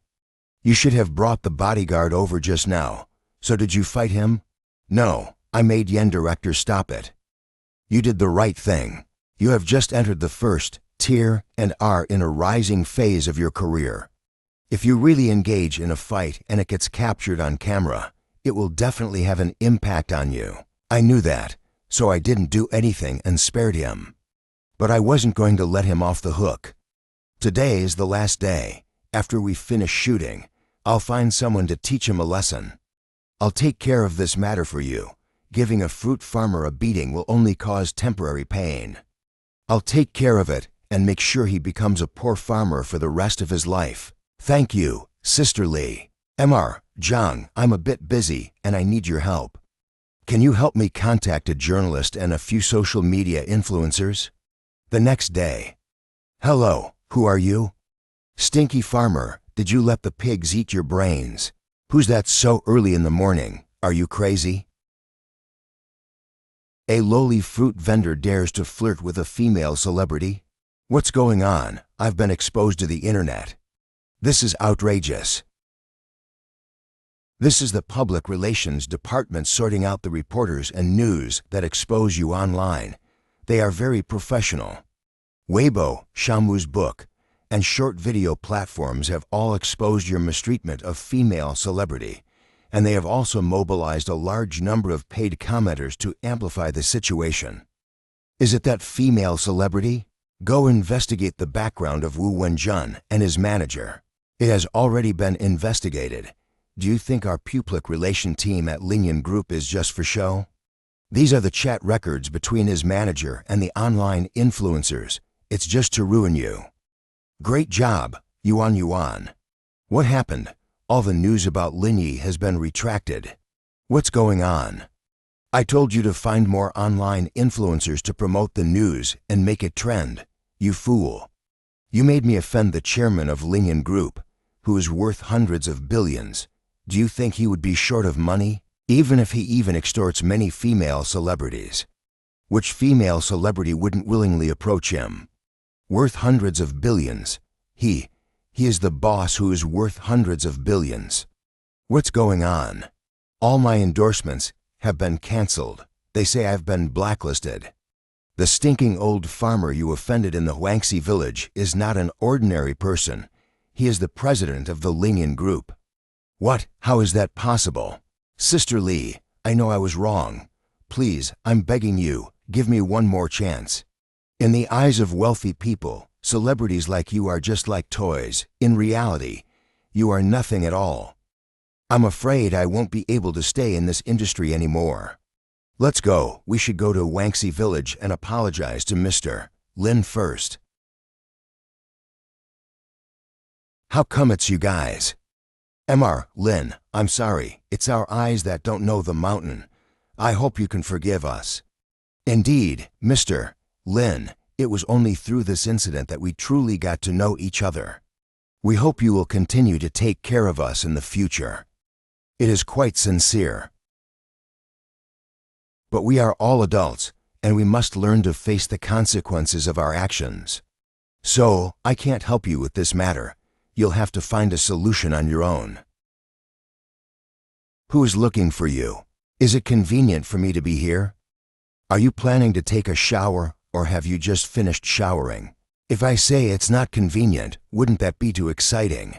You should have brought the bodyguard over just now. So did you fight him? No, I made Yen director stop it. You did the right thing. You have just entered the first tier and are in a rising phase of your career. If you really engage in a fight and it gets captured on camera, it will definitely have an impact on you. I knew that, so I didn't do anything and spared him. But I wasn't going to let him off the hook. Today is the last day. After we finish shooting, I'll find someone to teach him a lesson. I'll take care of this matter for you. Giving a fruit farmer a beating will only cause temporary pain. I'll take care of it and make sure he becomes a poor farmer for the rest of his life. Thank you, Sister Lee. Mr. Zhang, I'm a bit busy and I need your help. Can you help me contact a journalist and a few social media influencers? The next day. Hello, who are you? Stinky farmer, did you let the pigs eat your brains? Who's that so early in the morning? Are you crazy? A lowly fruit vendor dares to flirt with a female celebrity? What's going on? I've been exposed to the internet. This is outrageous. This is the public relations department sorting out the reporters and news that expose you online. They are very professional. Weibo, Shamu's book, and short video platforms have all exposed your mistreatment of female celebrity, and they have also mobilized a large number of paid commenters to amplify the situation. Is it that female celebrity? Go investigate the background of Wu Wenjun and his manager. It has already been investigated. Do you think our public relation team at Linyan Group is just for show? These are the chat records between his manager and the online influencers. It's just to ruin you. Great job, Yuan Yuan. What happened? All the news about Linyi has been retracted. What's going on? I told you to find more online influencers to promote the news and make it trend. You fool. You made me offend the chairman of Linyan Group, who is worth hundreds of billions. Do you think he would be short of money, even if he even extorts many female celebrities? Which female celebrity wouldn't willingly approach him? Worth hundreds of billions. He is the boss who is worth hundreds of billions. What's going on? All my endorsements have been cancelled. They say I've been blacklisted. The stinking old farmer you offended in the Huangxi village is not an ordinary person. He is the president of the Linyan Group. What? How is that possible? Sister Li, I know I was wrong. Please, I'm begging you, give me one more chance. In the eyes of wealthy people, celebrities like you are just like toys. In reality, you are nothing at all. I'm afraid I won't be able to stay in this industry anymore. Let's go. We should go to Huangxi village and apologize to Mr. Lin first. How come it's you guys? Mr. Lin, I'm sorry. It's our eyes that don't know the mountain. I hope you can forgive us. Indeed, Mr. Lin, it was only through this incident that we truly got to know each other. We hope you will continue to take care of us in the future. It is quite sincere. But we are all adults, and we must learn to face the consequences of our actions. So, I can't help you with this matter. You'll have to find a solution on your own. Who is looking for you? Is it convenient for me to be here? Are you planning to take a shower, or have you just finished showering? If I say it's not convenient, wouldn't that be too exciting?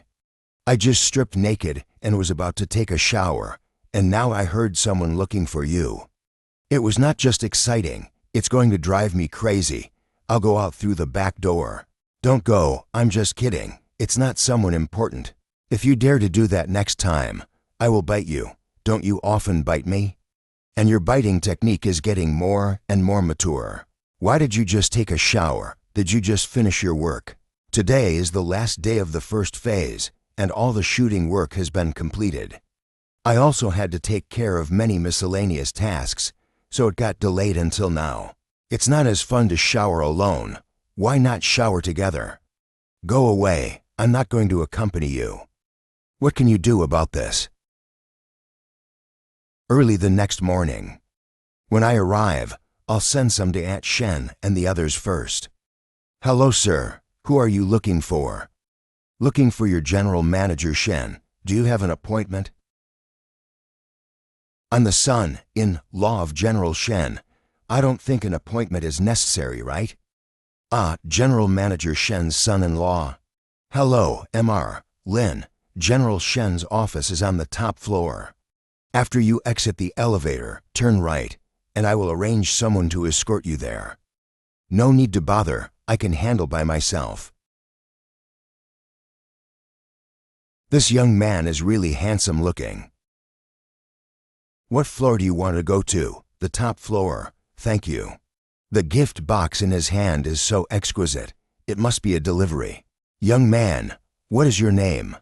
I just stripped naked and was about to take a shower, and now I heard someone looking for you. It was not just exciting, it's going to drive me crazy. I'll go out through the back door. Don't go, I'm just kidding. It's not someone important. If you dare to do that next time, I will bite you. Don't you often bite me? And your biting technique is getting more and more mature. Why did you just take a shower? Did you just finish your work? Today is the last day of the first phase, and all the shooting work has been completed. I also had to take care of many miscellaneous tasks, so it got delayed until now. It's not as fun to shower alone. Why not shower together? Go away. I'm not going to accompany you. What can you do about this? Early the next morning. When I arrive, I'll send some to Aunt Shen and the others first. Hello, sir. Who are you looking for? Looking for your general manager, Shen. Do you have an appointment? I'm the son-in-law of General Shen. I don't think an appointment is necessary, right? Ah, General Manager Shen's son-in-law. Hello, Mr. Lin. General Shen's office is on the top floor. After you exit the elevator, turn right, and I will arrange someone to escort you there. No need to bother, I can handle by myself. This young man is really handsome looking. What floor do you want to go to? The top floor. Thank you. The gift box in his hand is so exquisite. It must be a delivery. Young man, what is your name?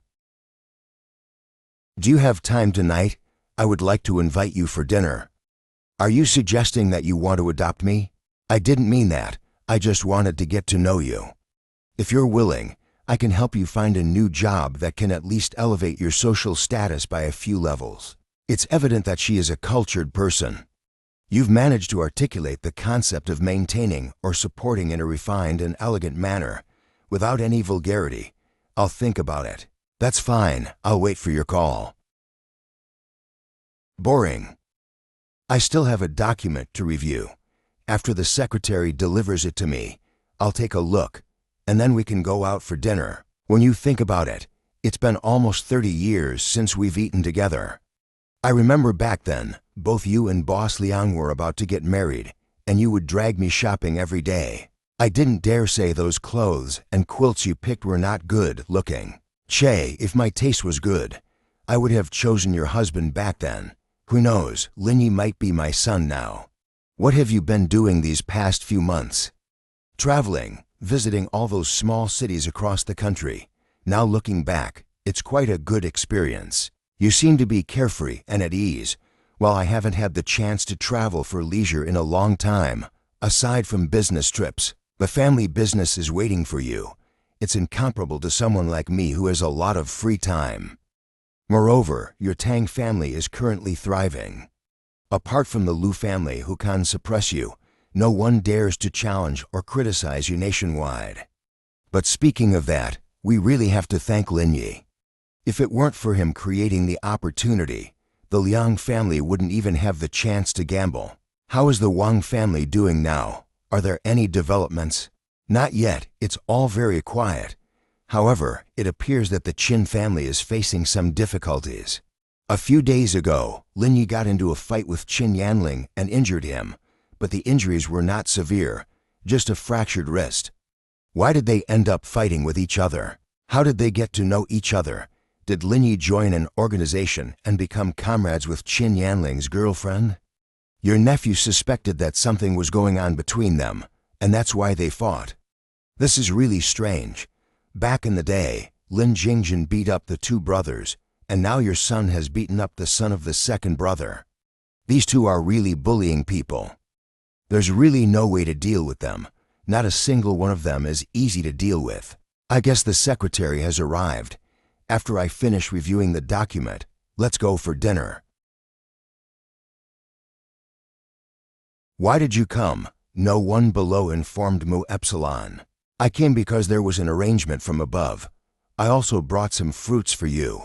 Do you have time tonight? I would like to invite you for dinner. Are you suggesting that you want to adopt me? I didn't mean that. I just wanted to get to know you. If you're willing, I can help you find a new job that can at least elevate your social status by a few levels. It's evident that she is a cultured person. You've managed to articulate the concept of maintaining or supporting in a refined and elegant manner, without any vulgarity. I'll think about it. That's fine, I'll wait for your call. Boring. I still have a document to review. After the secretary delivers it to me, I'll take a look, and then we can go out for dinner. When you think about it, it's been almost 30 years since we've eaten together. I remember back then, both you and Boss Liang were about to get married, and you would drag me shopping every day. I didn't dare say those clothes and quilts you picked were not good looking. Che, if my taste was good, I would have chosen your husband back then. Who knows, Linyi might be my son now. What have you been doing these past few months? Traveling, visiting all those small cities across the country. Now looking back, it's quite a good experience. You seem to be carefree and at ease, while I haven't had the chance to travel for leisure in a long time. Aside from business trips, the family business is waiting for you. It's incomparable to someone like me who has a lot of free time. Moreover, your Tang family is currently thriving. Apart from the Lu family who can suppress you, no one dares to challenge or criticize you nationwide. But speaking of that, we really have to thank Linyi. If it weren't for him creating the opportunity, the Liang family wouldn't even have the chance to gamble. How is the Wang family doing now? Are there any developments? Not yet, it's all very quiet. However, it appears that the Qin family is facing some difficulties. A few days ago, Linyi got into a fight with Qin Yanling and injured him, but the injuries were not severe, just a fractured wrist. Why did they end up fighting with each other? How did they get to know each other? Did Linyi join an organization and become comrades with Qin Yanling's girlfriend? Your nephew suspected that something was going on between them, and that's why they fought. This is really strange. Back in the day, Lin Jingjin beat up the two brothers, and now your son has beaten up the son of the second brother. These two are really bullying people. There's really no way to deal with them. Not a single one of them is easy to deal with. I guess the secretary has arrived. After I finish reviewing the document, let's go for dinner. Why did you come? No one below informed Mu Epsilon. I came because there was an arrangement from above. I also brought some fruits for you.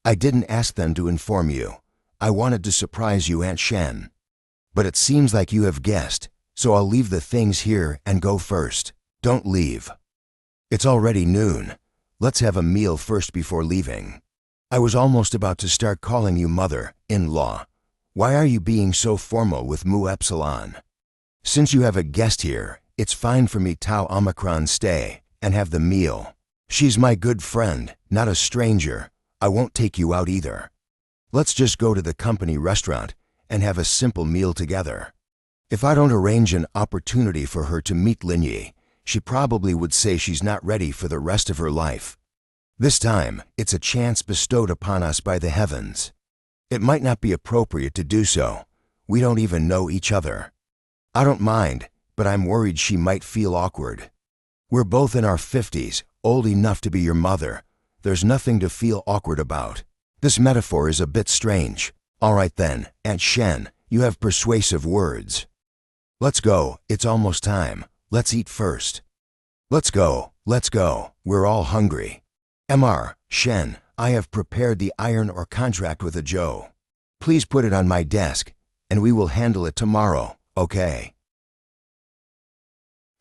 I didn't ask them to inform you. I wanted to surprise you, Aunt Shen. But it seems like you have guessed, so I'll leave the things here and go first. Don't leave. It's already noon. Let's have a meal first before leaving. I was almost about to start calling you mother-in-law. Why are you being so formal with Mu Epsilon? Since you have a guest here, it's fine for me Tau Omicron stay and have the meal. She's my good friend, not a stranger. I won't take you out either. Let's just go to the company restaurant and have a simple meal together. If I don't arrange an opportunity for her to meet Linyi, she probably would say she's not ready for the rest of her life. This time, it's a chance bestowed upon us by the heavens. It might not be appropriate to do so. We don't even know each other. I don't mind, but I'm worried she might feel awkward. We're both in our 50s, old enough to be your mother. There's nothing to feel awkward about. This metaphor is a bit strange. All right then, Aunt Shen, you have persuasive words. Let's go, it's almost time. Let's eat first. Let's go, we're all hungry. Mr. Shen, I have prepared the iron ore contract with a Joe. Please put it on my desk, and we will handle it tomorrow, okay?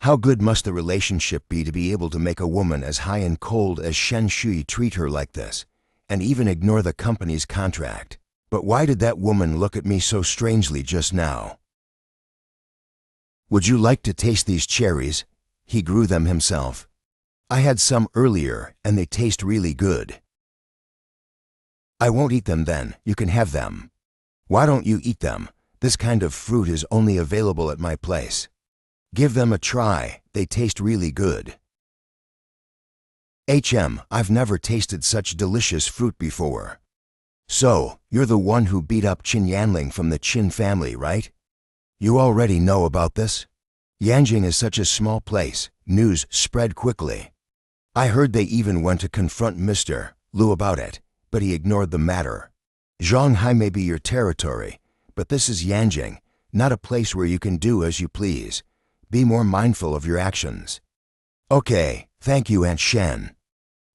How good must the relationship be to be able to make a woman as high and cold as Shen Shui treat her like this, and even ignore the company's contract? But why did that woman look at me so strangely just now? Would you like to taste these cherries? He grew them himself. I had some earlier, and they taste really good. I won't eat them then, you can have them. Why don't you eat them? This kind of fruit is only available at my place. Give them a try, they taste really good. I've never tasted such delicious fruit before. So, you're the one who beat up Qin Yanling from the Qin family, right? You already know about this? Yanjing is such a small place, news spread quickly. I heard they even went to confront Mr. Lu about it, but he ignored the matter. Zhanghai may be your territory, but this is Yanjing, not a place where you can do as you please. Be more mindful of your actions. Okay, thank you, Aunt Shen.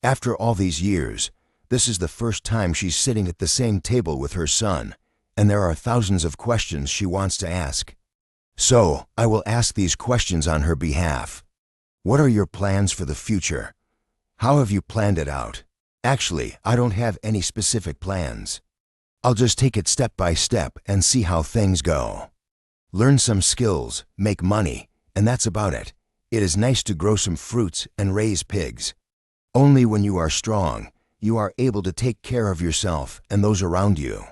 After all these years, this is the first time she's sitting at the same table with her son, and there are thousands of questions she wants to ask. So, I will ask these questions on her behalf. What are your plans for the future? How have you planned it out? Actually, I don't have any specific plans. I'll just take it step by step and see how things go. Learn some skills, make money, and that's about it. It is nice to grow some fruits and raise pigs. Only when you are strong, you are able to take care of yourself and those around you.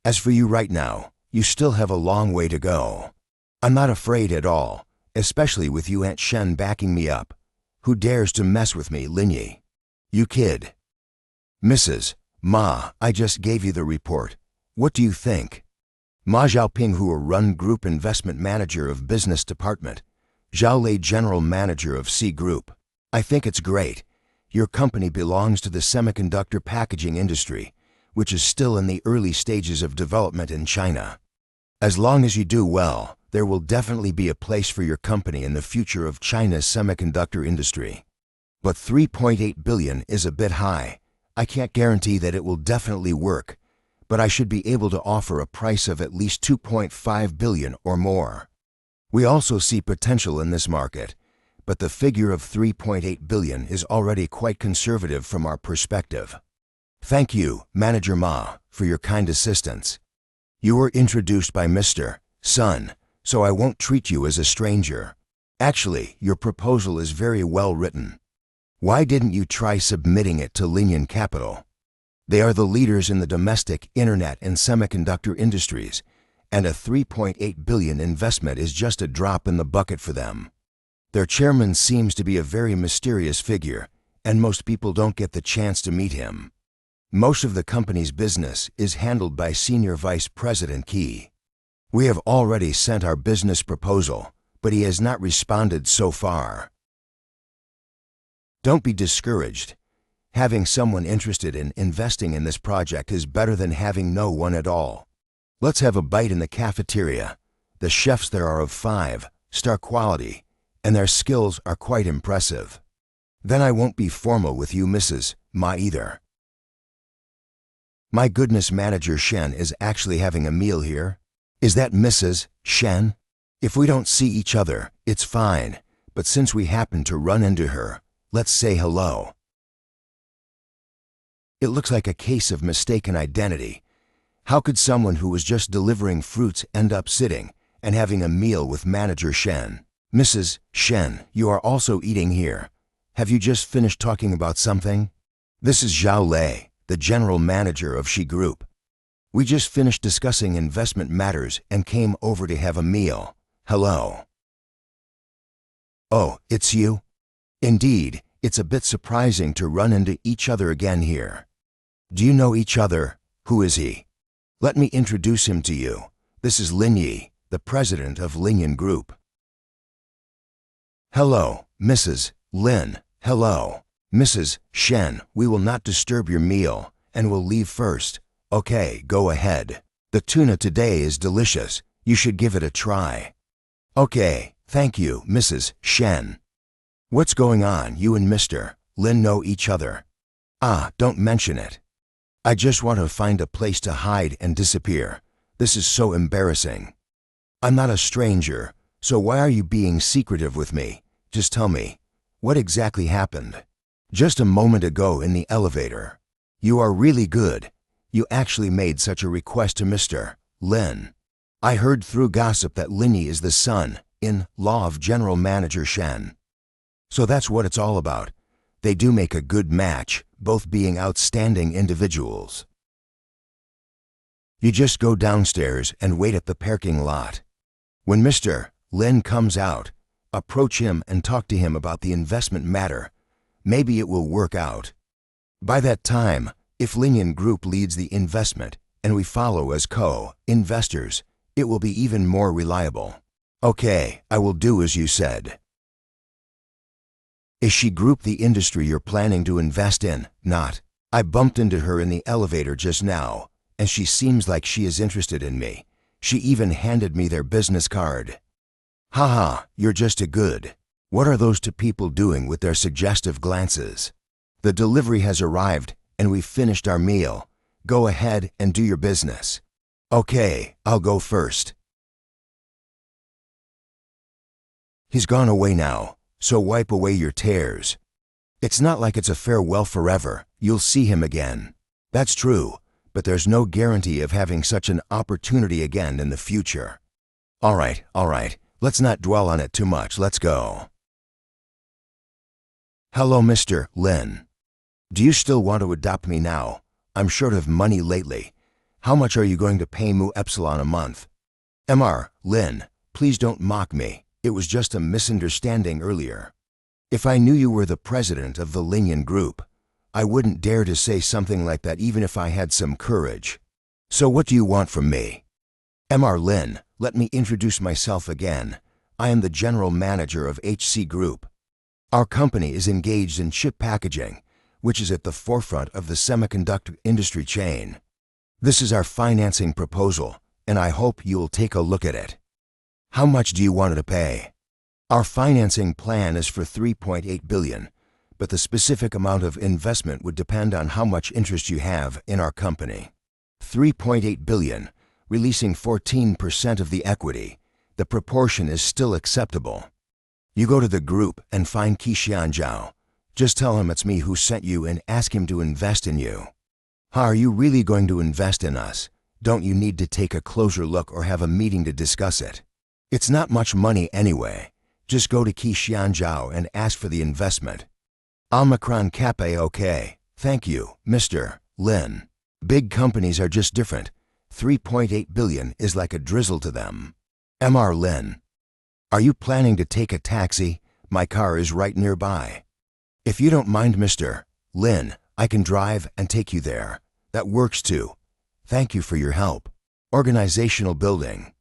As for you right now, you still have a long way to go. I'm not afraid at all, especially with you Aunt Shen backing me up. Who dares to mess with me, Linyi? You kid. Mrs. Ma, I just gave you the report. What do you think? Ma Xiaoping, who run Group Investment Manager of Business Department. Zhao Lei, General Manager of C Group. I think it's great. Your company belongs to the semiconductor packaging industry, which is still in the early stages of development in China. As long as you do well, there will definitely be a place for your company in the future of China's semiconductor industry. But 3.8 billion is a bit high. I can't guarantee that it will definitely work, but I should be able to offer a price of at least 2.5 billion or more. We also see potential in this market, but the figure of 3.8 billion is already quite conservative from our perspective. Thank you, Manager Ma, for your kind assistance. You were introduced by Mr. Sun, so I won't treat you as a stranger. Actually, your proposal is very well written. Why didn't you try submitting it to Linyan Capital? They are the leaders in the domestic, internet, and semiconductor industries, and a 3.8 billion investment is just a drop in the bucket for them. Their chairman seems to be a very mysterious figure, and most people don't get the chance to meet him. Most of the company's business is handled by Senior Vice President Qi. We have already sent our business proposal, but he has not responded so far. Don't be discouraged. Having someone interested in investing in this project is better than having no one at all. Let's have a bite in the cafeteria. The chefs there are of 5-star quality, and their skills are quite impressive. Then I won't be formal with you, Mrs. Ma, either. My goodness, Manager Shen is actually having a meal here. Is that Mrs. Shen? If we don't see each other, it's fine, but since we happen to run into her, let's say hello. It looks like a case of mistaken identity. How could someone who was just delivering fruits end up sitting and having a meal with Manager Shen? Mrs. Shen, you are also eating here. Have you just finished talking about something? This is Zhao Lei, the General Manager of Xi Group. We just finished discussing investment matters and came over to have a meal. Hello. Oh, it's you? Indeed, it's a bit surprising to run into each other again here. Do you know each other? Who is he? Let me introduce him to you. This is Lin Yi, the president of Linyan Group. Hello, Mrs. Lin. Hello, Mrs. Shen. We will not disturb your meal and will leave first. Okay, go ahead. The tuna today is delicious. You should give it a try. Okay, thank you, Mrs. Shen. What's going on? You and Mr. Lin know each other? Ah, don't mention it. I just want to find a place to hide and disappear. This is so embarrassing. I'm not a stranger, so why are you being secretive with me? Just tell me, what exactly happened? Just a moment ago in the elevator. You are really good. You actually made such a request to Mr. Lin. I heard through gossip that Linyi is the son-in-law of General Manager Shen. So that's what it's all about. They do make a good match, both being outstanding individuals. You just go downstairs and wait at the parking lot. When Mr. Lin comes out, approach him and talk to him about the investment matter. Maybe it will work out. By that time, if Linyan Group leads the investment and we follow as co-investors, it will be even more reliable. Okay, I will do as you said. Is Xi Group the industry you're planning to invest in? Not. I bumped into her in the elevator just now, and she seems like she is interested in me, She even handed me their business card. Haha, you're just a good. What are those two people doing with their suggestive glances? The delivery has arrived and we've finished our meal. Go ahead and do your business. Okay, I'll go first. He's gone away now, so wipe away your tears. It's not like it's a farewell forever. You'll see him again. That's true, but there's no guarantee of having such an opportunity again in the future. All right. Let's not dwell on it too much. Let's go. Hello, Mr. Lin. Do you still want to adopt me now? I'm short of money lately. How much are you going to pay Mu Epsilon a month? Mr. Lin, please don't mock me. It was just a misunderstanding earlier. If I knew you were the president of the Linian Group, I wouldn't dare to say something like that even if I had some courage. So what do you want from me? Mr. Lin, let me introduce myself again. I am the general manager of HC Group. Our company is engaged in chip packaging, which is at the forefront of the semiconductor industry chain. This is our financing proposal, and I hope you'll take a look at it. How much do you want to pay? Our financing plan is for 3.8 billion, but the specific amount of investment would depend on how much interest you have in our company. 3.8 billion, releasing 14% of the equity. The proportion is still acceptable. You go to the group and find Qixian Zhao. Just tell him it's me who sent you and ask him to invest in you. Are you really going to invest in us? Don't you need to take a closer look or have a meeting to discuss it? It's not much money anyway. Just go to Qixian Zhao and ask for the investment. Omicron Kappa okay. Thank you, Mr. Lin. Big companies are just different. 3.8 billion is like a drizzle to them. Mr. Lin. Are you planning to take a taxi? My car is right nearby. If you don't mind, Mr. Lin, I can drive and take you there. That works too. Thank you for your help. Organizational building.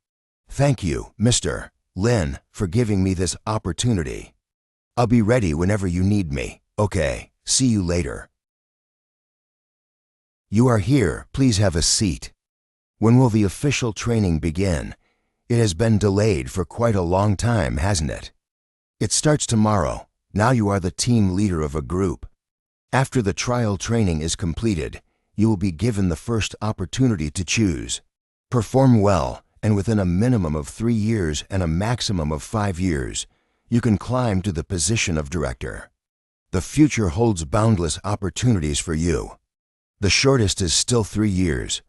Thank you, Mr. Lin, for giving me this opportunity. I'll be ready whenever you need me. Okay, see you later. You are here. Please have a seat. When will the official training begin? It has been delayed for quite a long time, hasn't it? It starts tomorrow. Now you are the team leader of a group. After the trial training is completed, you will be given the first opportunity to choose. Perform well, and within a minimum of 3 years and a maximum of 5 years, you can climb to the position of director. The future holds boundless opportunities for you. The shortest is still 3 years.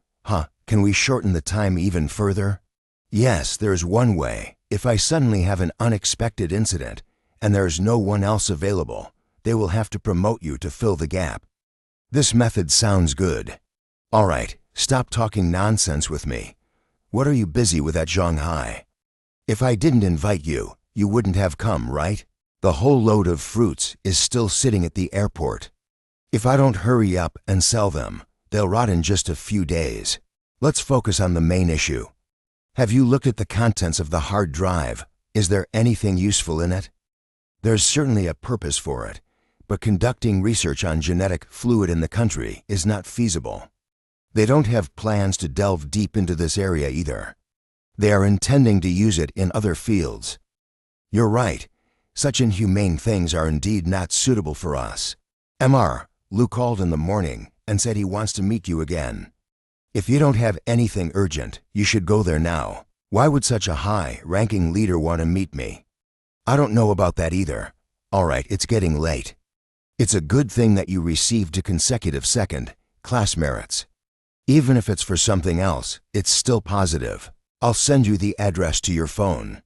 Can we shorten the time even further? Yes, there is one way. If I suddenly have an unexpected incident, and there is no one else available, they will have to promote you to fill the gap. This method sounds good. All right, stop talking nonsense with me. What are you busy with at Shanghai? If I didn't invite you, you wouldn't have come, right? The whole load of fruits is still sitting at the airport. If I don't hurry up and sell them, they'll rot in just a few days. Let's focus on the main issue. Have you looked at the contents of the hard drive? Is there anything useful in it? There's certainly a purpose for it, but conducting research on genetic fluid in the country is not feasible. They don't have plans to delve deep into this area either. They are intending to use it in other fields. You're right. Such inhumane things are indeed not suitable for us. Mr. Lu called in the morning and said he wants to meet you again. If you don't have anything urgent, you should go there now. Why would such a high-ranking leader want to meet me? I don't know about that either. All right, it's getting late. It's a good thing that you received a consecutive second class merits. Even if it's for something else, it's still positive. I'll send you the address to your phone.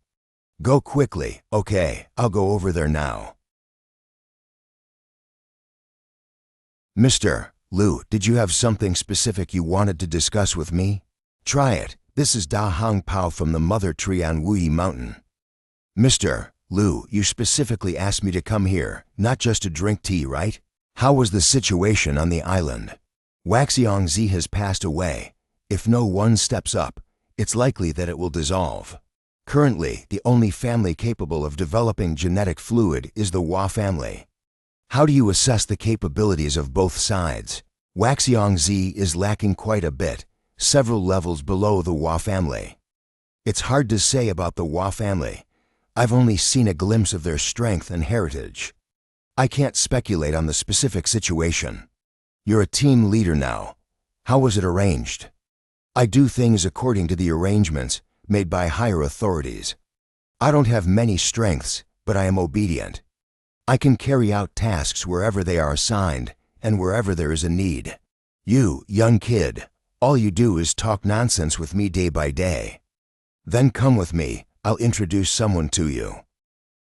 Go quickly. Okay, I'll go over there now. Mr. Lu, did you have something specific you wanted to discuss with me? Try it. This is Da Hong Pao from the mother tree on Wuyi Mountain. Mr. Lu, you specifically asked me to come here, not just to drink tea, right? How was the situation on the island? Waxiongzi has passed away. If no one steps up, it's likely that it will dissolve. Currently, the only family capable of developing genetic fluid is the Hua family. How do you assess the capabilities of both sides? Waxiongzi is lacking quite a bit, several levels below the Hua family. It's hard to say about the Hua family. I've only seen a glimpse of their strength and heritage. I can't speculate on the specific situation. You're a team leader now. How was it arranged? I do things according to the arrangements made by higher authorities. I don't have many strengths, but I am obedient. I can carry out tasks wherever they are assigned and wherever there is a need. You, young kid, all you do is talk nonsense with me day by day. Then come with me, I'll introduce someone to you.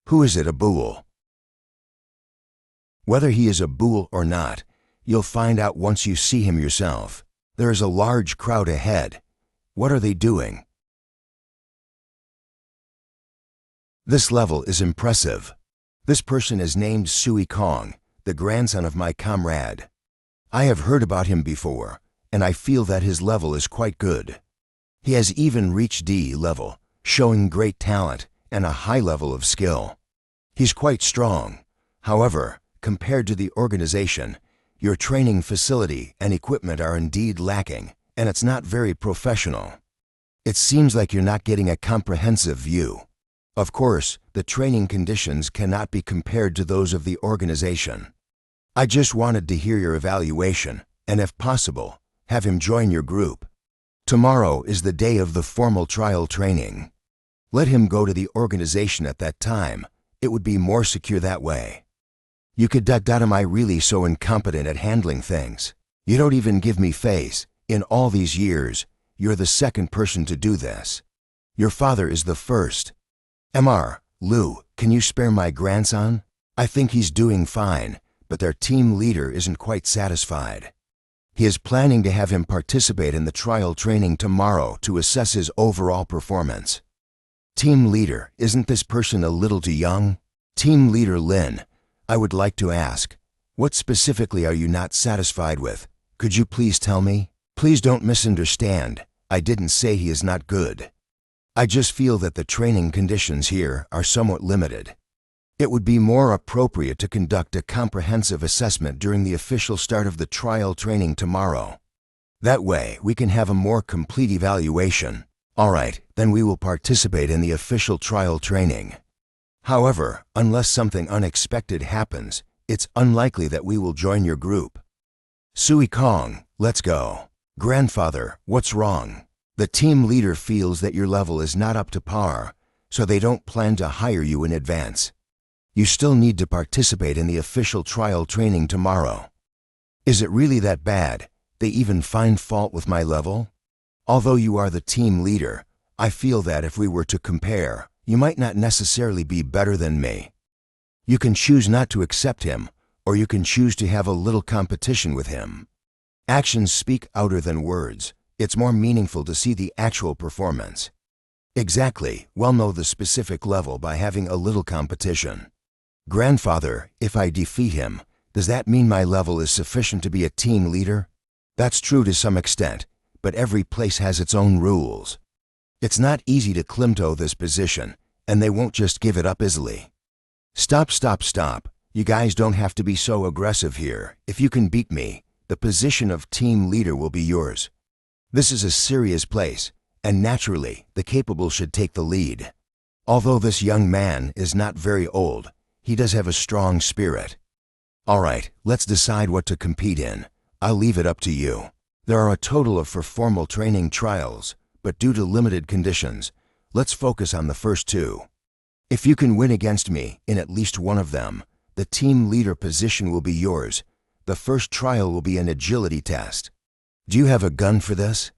Who is it, a bull? Whether he is a bull or not, you'll find out once you see him yourself. There is a large crowd ahead. What are they doing? This level is impressive. This person is named Sui Kong, the grandson of my comrade. I have heard about him before, and I feel that his level is quite good. He has even reached D level, showing great talent and a high level of skill. He's quite strong. However, compared to the organization, your training facility and equipment are indeed lacking, and it's not very professional. It seems like you're not getting a comprehensive view. Of course, the training conditions cannot be compared to those of the organization. I just wanted to hear your evaluation, and if possible, have him join your group. Tomorrow is the day of the formal trial training. Let him go to the organization at that time. It would be more secure that way. You could am I really so incompetent at handling things? You don't even give me face. In all these years, you're the second person to do this. Your father is the first. Mr. Lu, can you spare my grandson? I think he's doing fine, but their team leader isn't quite satisfied. He is planning to have him participate in the trial training tomorrow to assess his overall performance. Team leader, isn't this person a little too young? Team leader Lin, I would like to ask, what specifically are you not satisfied with? Could you please tell me? Please don't misunderstand. I didn't say he is not good. I just feel that the training conditions here are somewhat limited. It would be more appropriate to conduct a comprehensive assessment during the official start of the trial training tomorrow. That way, we can have a more complete evaluation. All right, then we will participate in the official trial training. However, unless something unexpected happens, it's unlikely that we will join your group. Sui Kong, let's go. Grandfather, what's wrong? The team leader feels that your level is not up to par, so they don't plan to hire you in advance. You still need to participate in the official trial training tomorrow. Is it really that bad? They even find fault with my level? Although you are the team leader, I feel that if we were to compare, you might not necessarily be better than me. You can choose not to accept him, or you can choose to have a little competition with him. Actions speak louder than words. It's more meaningful to see the actual performance. Exactly, we'll know the specific level by having a little competition. Grandfather, if I defeat him, does that mean my level is sufficient to be a team leader? That's true to some extent, but every place has its own rules. It's not easy to klimto this position, and they won't just give it up easily. Stop. You guys don't have to be so aggressive here. If you can beat me, the position of team leader will be yours. This is a serious place, and naturally, the capable should take the lead. Although this young man is not very old, he does have a strong spirit. All right, let's decide what to compete in. I'll leave it up to you. There are a total of 4 formal training trials, but due to limited conditions, let's focus on the first 2. If you can win against me in at least one of them, the team leader position will be yours. The first trial will be an agility test. Do you have a gun for this?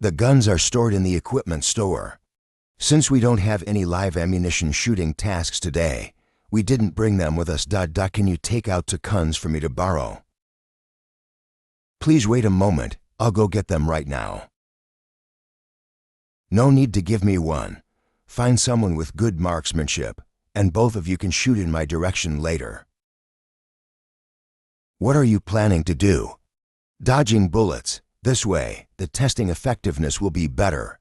The guns are stored in the equipment store. Since we don't have any live ammunition shooting tasks today, we didn't bring them with us. Can you take out 2 guns for me to borrow? Please wait a moment, I'll go get them right now. No need to give me one. Find someone with good marksmanship, and both of you can shoot in my direction later. What are you planning to do? Dodging bullets. This way, the testing effectiveness will be better.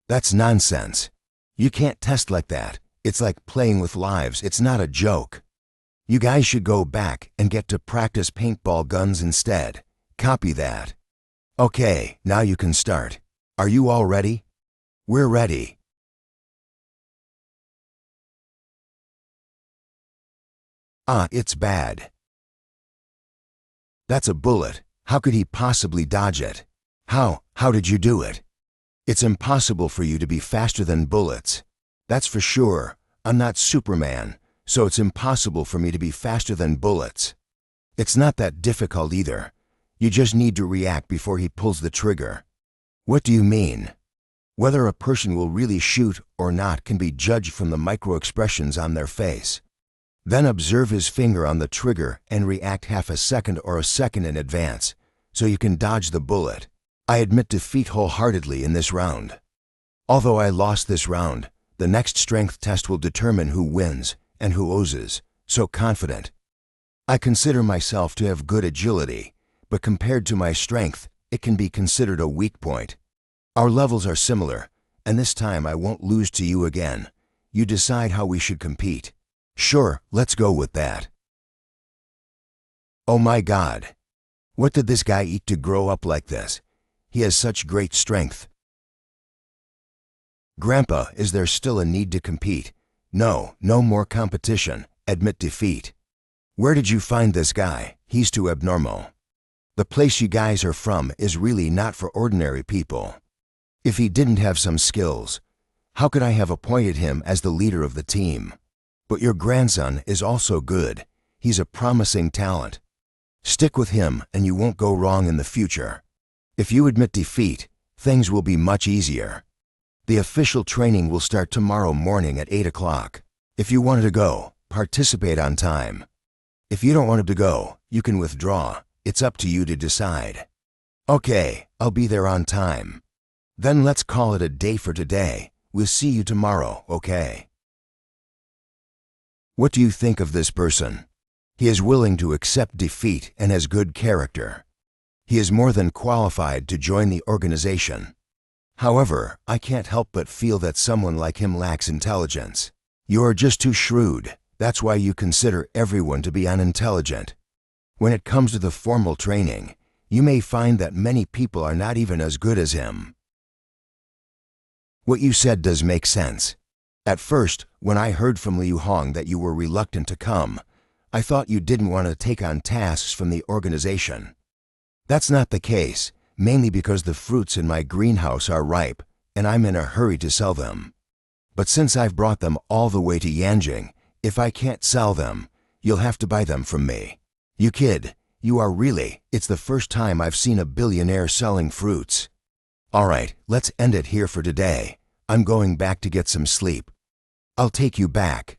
That's nonsense. You can't test like that. It's like playing with lives. It's not a joke. You guys should go back and get to practice paintball guns instead. Copy that. Okay, now you can start. Are you all ready? We're ready. Ah, it's bad. That's a bullet. How could he possibly dodge it? How did you do it? It's impossible for you to be faster than bullets. That's for sure. I'm not Superman, so it's impossible for me to be faster than bullets. It's not that difficult either. You just need to react before he pulls the trigger. What do you mean? Whether a person will really shoot or not can be judged from the micro-expressions on their face. Then observe his finger on the trigger and react half a second or a second in advance, so you can dodge the bullet. I admit defeat wholeheartedly in this round. Although I lost this round, the next strength test will determine who wins and who loses, so confident. I consider myself to have good agility, but compared to my strength, it can be considered a weak point. Our levels are similar, and this time I won't lose to you again. You decide how we should compete. Sure, let's go with that. Oh my God! What did this guy eat to grow up like this? He has such great strength. Grandpa, is there still a need to compete? No, no more competition. Admit defeat. Where did you find this guy? He's too abnormal. The place you guys are from is really not for ordinary people. If he didn't have some skills, how could I have appointed him as the leader of the team? But your grandson is also good. He's a promising talent. Stick with him and you won't go wrong in the future. If you admit defeat, things will be much easier. The official training will start tomorrow morning at 8 o'clock. If you wanted to go, participate on time. If you don't want to go, you can withdraw. It's up to you to decide. Okay, I'll be there on time. Then let's call it a day for today. We'll see you tomorrow, okay? What do you think of this person? He is willing to accept defeat and has good character. He is more than qualified to join the organization. However, I can't help but feel that someone like him lacks intelligence. You are just too shrewd. That's why you consider everyone to be unintelligent. When it comes to the formal training, you may find that many people are not even as good as him. What you said does make sense. At first, when I heard from Liu Hong that you were reluctant to come, I thought you didn't want to take on tasks from the organization. That's not the case, mainly because the fruits in my greenhouse are ripe, and I'm in a hurry to sell them. But since I've brought them all the way to Yanjing, if I can't sell them, you'll have to buy them from me. You kid, you are really, it's the first time I've seen a billionaire selling fruits. All right, let's end it here for today. I'm going back to get some sleep. I'll take you back.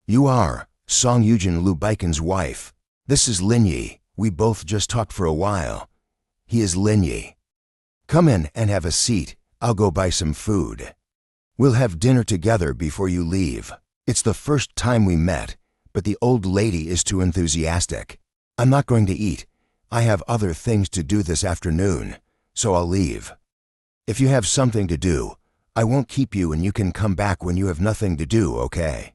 You are Song Yujin Lu Baikon's wife. This is Lin Yi. We both just talked for a while. He is Lin Yi. Come in and have a seat. I'll go buy some food. We'll have dinner together before you leave. It's the first time we met, but the old lady is too enthusiastic. I'm not going to eat. I have other things to do this afternoon, so I'll leave. If you have something to do, I won't keep you and you can come back when you have nothing to do, okay?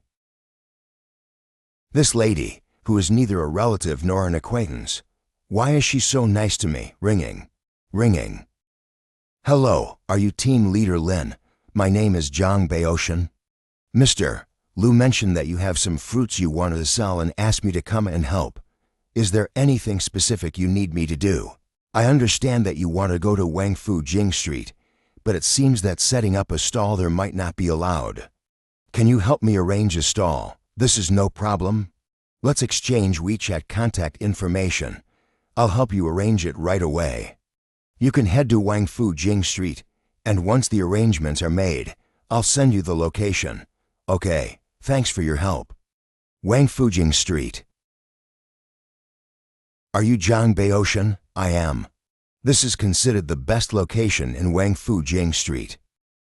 This lady, who is neither a relative nor an acquaintance, why is she so nice to me? Ringing. Ringing. Hello, are you team leader Lin? My name is Zhang Baotian. Mr. Lu mentioned that you have some fruits you wanted to sell and asked me to come and help. Is there anything specific you need me to do? I understand that you want to go to Wangfu Jing Street, but it seems that setting up a stall there might not be allowed. Can you help me arrange a stall? This is no problem. Let's exchange WeChat contact information. I'll help you arrange it right away. You can head to Wangfu Jing Street, and once the arrangements are made, I'll send you the location. Okay, thanks for your help. Wangfu Jing Street. Are you Zhang Baotian? I am. This is considered the best location in Wangfu Jing Street.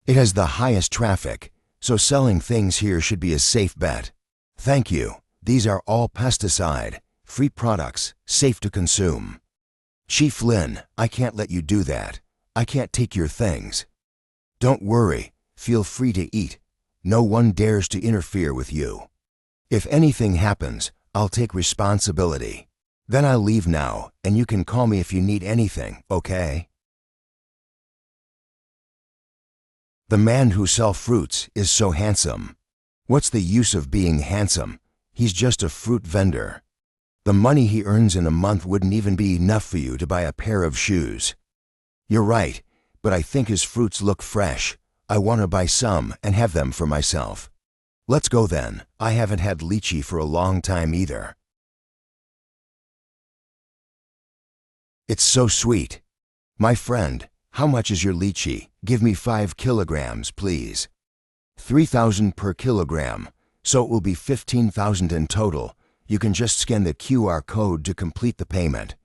It has the highest traffic, so selling things here should be a safe bet. Thank you. These are all pesticide-free products, safe to consume. Chief Lin, I can't let you do that. I can't take your things. Don't worry. Feel free to eat. No one dares to interfere with you. If anything happens, I'll take responsibility. Then I'll leave now, and you can call me if you need anything, okay? The man who sells fruits is so handsome. What's the use of being handsome? He's just a fruit vendor. The money he earns in a month wouldn't even be enough for you to buy a pair of shoes. You're right, but I think his fruits look fresh. I want to buy some and have them for myself. Let's go then. I haven't had lychee for a long time either. It's so sweet. My friend, how much is your lychee? Give me 5 kilograms, please. 3,000 per kilogram, so it will be 15,000 in total. You can just scan the QR code to complete the payment.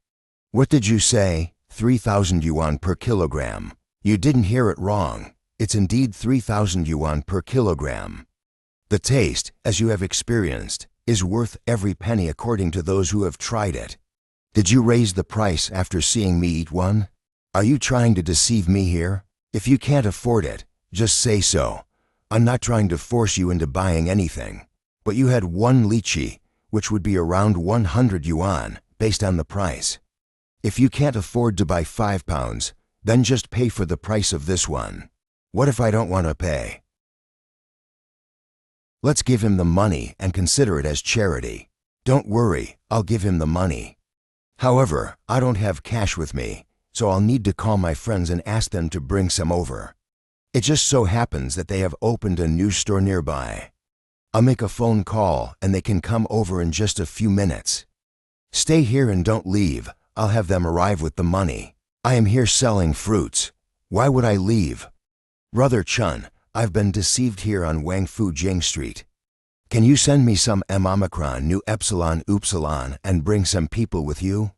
What did you say? 3,000 yuan per kilogram. You didn't hear it wrong. It's indeed 3,000 yuan per kilogram. The taste, as you have experienced, is worth every penny according to those who have tried it. Did you raise the price after seeing me eat one? Are you trying to deceive me here? If you can't afford it, just say so. I'm not trying to force you into buying anything. But you had one lychee, which would be around 100 yuan, based on the price. If you can't afford to buy 5 pounds, then just pay for the price of this one. What if I don't want to pay? Let's give him the money and consider it as charity. Don't worry, I'll give him the money. However, I don't have cash with me, so I'll need to call my friends and ask them to bring some over. It just so happens that they have opened a new store nearby. I'll make a phone call and they can come over in just a few minutes. Stay here and don't leave. I'll have them arrive with the money. I am here selling fruits. Why would I leave? Brother Chun, I've been deceived here on Wangfu Jing Street. Can you send me some M Omicron Nu Epsilon Upsilon and bring some people with you?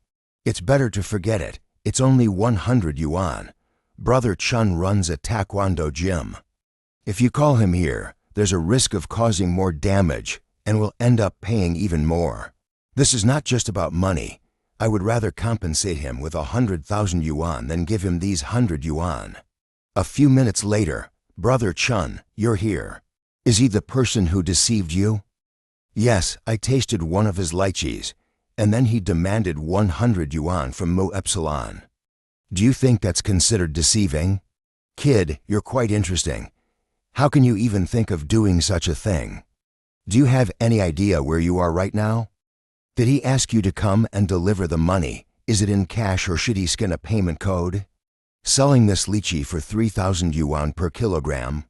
It's better to forget it. It's only 100 yuan. Brother Chun runs a taekwondo gym. If you call him here, there's a risk of causing more damage and will end up paying even more. This is not just about money. I would rather compensate him with 100,000 yuan than give him these 100 yuan. A few minutes later, Brother Chun, you're here. Is he the person who deceived you? Yes, I tasted one of his lychees, and then he demanded 100 yuan from Mu Epsilon. Do you think that's considered deceiving? Kid, you're quite interesting. How can you even think of doing such a thing? Do you have any idea where you are right now? Did he ask you to come and deliver the money? Is it in cash or should he scan a payment code? Selling this lychee for 3,000 yuan per kilogram.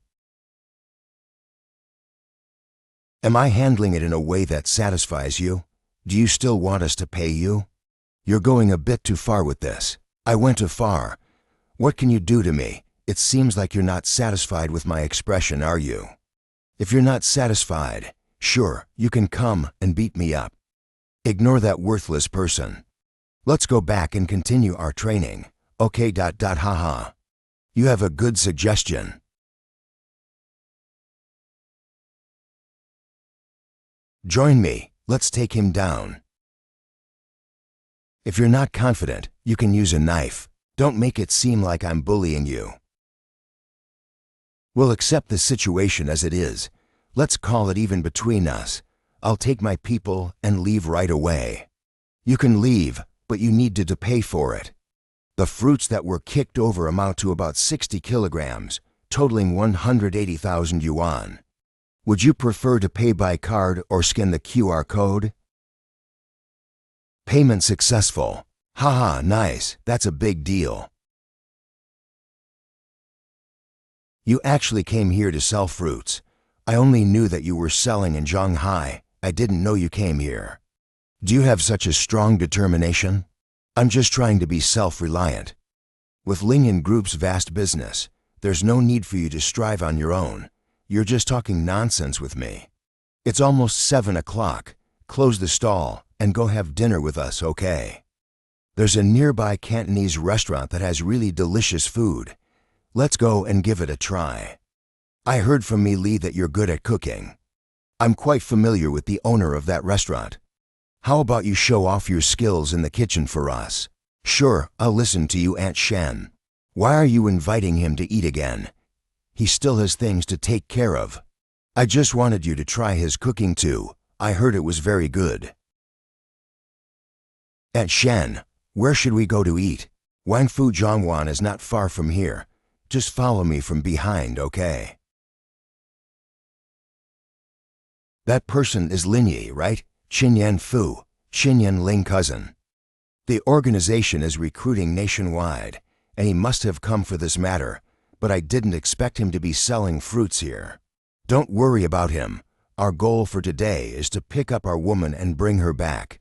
Am I handling it in a way that satisfies you? Do you still want us to pay you? You're going a bit too far with this. I went too far. What can you do to me? It seems like you're not satisfied with my expression, are you? If you're not satisfied, sure, you can come and beat me up. Ignore that worthless person. Let's go back and continue our training. Okay. Haha. You have a good suggestion. Join me. Let's take him down. If you're not confident, you can use a knife. Don't make it seem like I'm bullying you. We'll accept the situation as it is. Let's call it even between us. I'll take my people and leave right away. You can leave, but you need to pay for it. The fruits that were kicked over amount to about 60 kilograms, totaling 180,000 yuan. Would you prefer to pay by card or scan the QR code? Payment successful. Haha, nice. That's a big deal. You actually came here to sell fruits. I only knew that you were selling in Shanghai. I didn't know you came here. Do you have such a strong determination? I'm just trying to be self-reliant. With Lingyan Group's vast business, there's no need for you to strive on your own. You're just talking nonsense with me. It's almost 7 o'clock. Close the stall and go have dinner with us, okay? There's a nearby Cantonese restaurant that has really delicious food. Let's go and give it a try. I heard from Mi Li that you're good at cooking. I'm quite familiar with the owner of that restaurant. How about you show off your skills in the kitchen for us? Sure, I'll listen to you, Aunt Shen. Why are you inviting him to eat again? He still has things to take care of. I just wanted you to try his cooking too. I heard it was very good. Aunt Shen, where should we go to eat? Wangfu Zhongwan is not far from here. Just follow me from behind, okay? That person is Lin Yi, right? Qinyan Fu, Qinyan Ling cousin. The organization is recruiting nationwide, and he must have come for this matter, but I didn't expect him to be selling fruits here. Don't worry about him. Our goal for today is to pick up our woman and bring her back.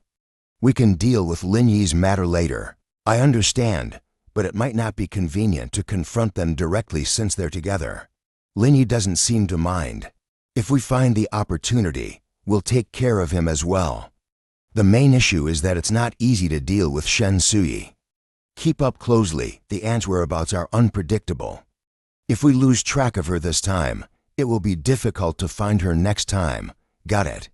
We can deal with Lin Yi's matter later. I understand, but it might not be convenient to confront them directly since they're together. Lin Yi doesn't seem to mind. If we find the opportunity, we'll take care of him as well. The main issue is that it's not easy to deal with Shen Suyi. Keep up closely, the aunt's whereabouts are unpredictable. If we lose track of her this time, it will be difficult to find her next time. Got it?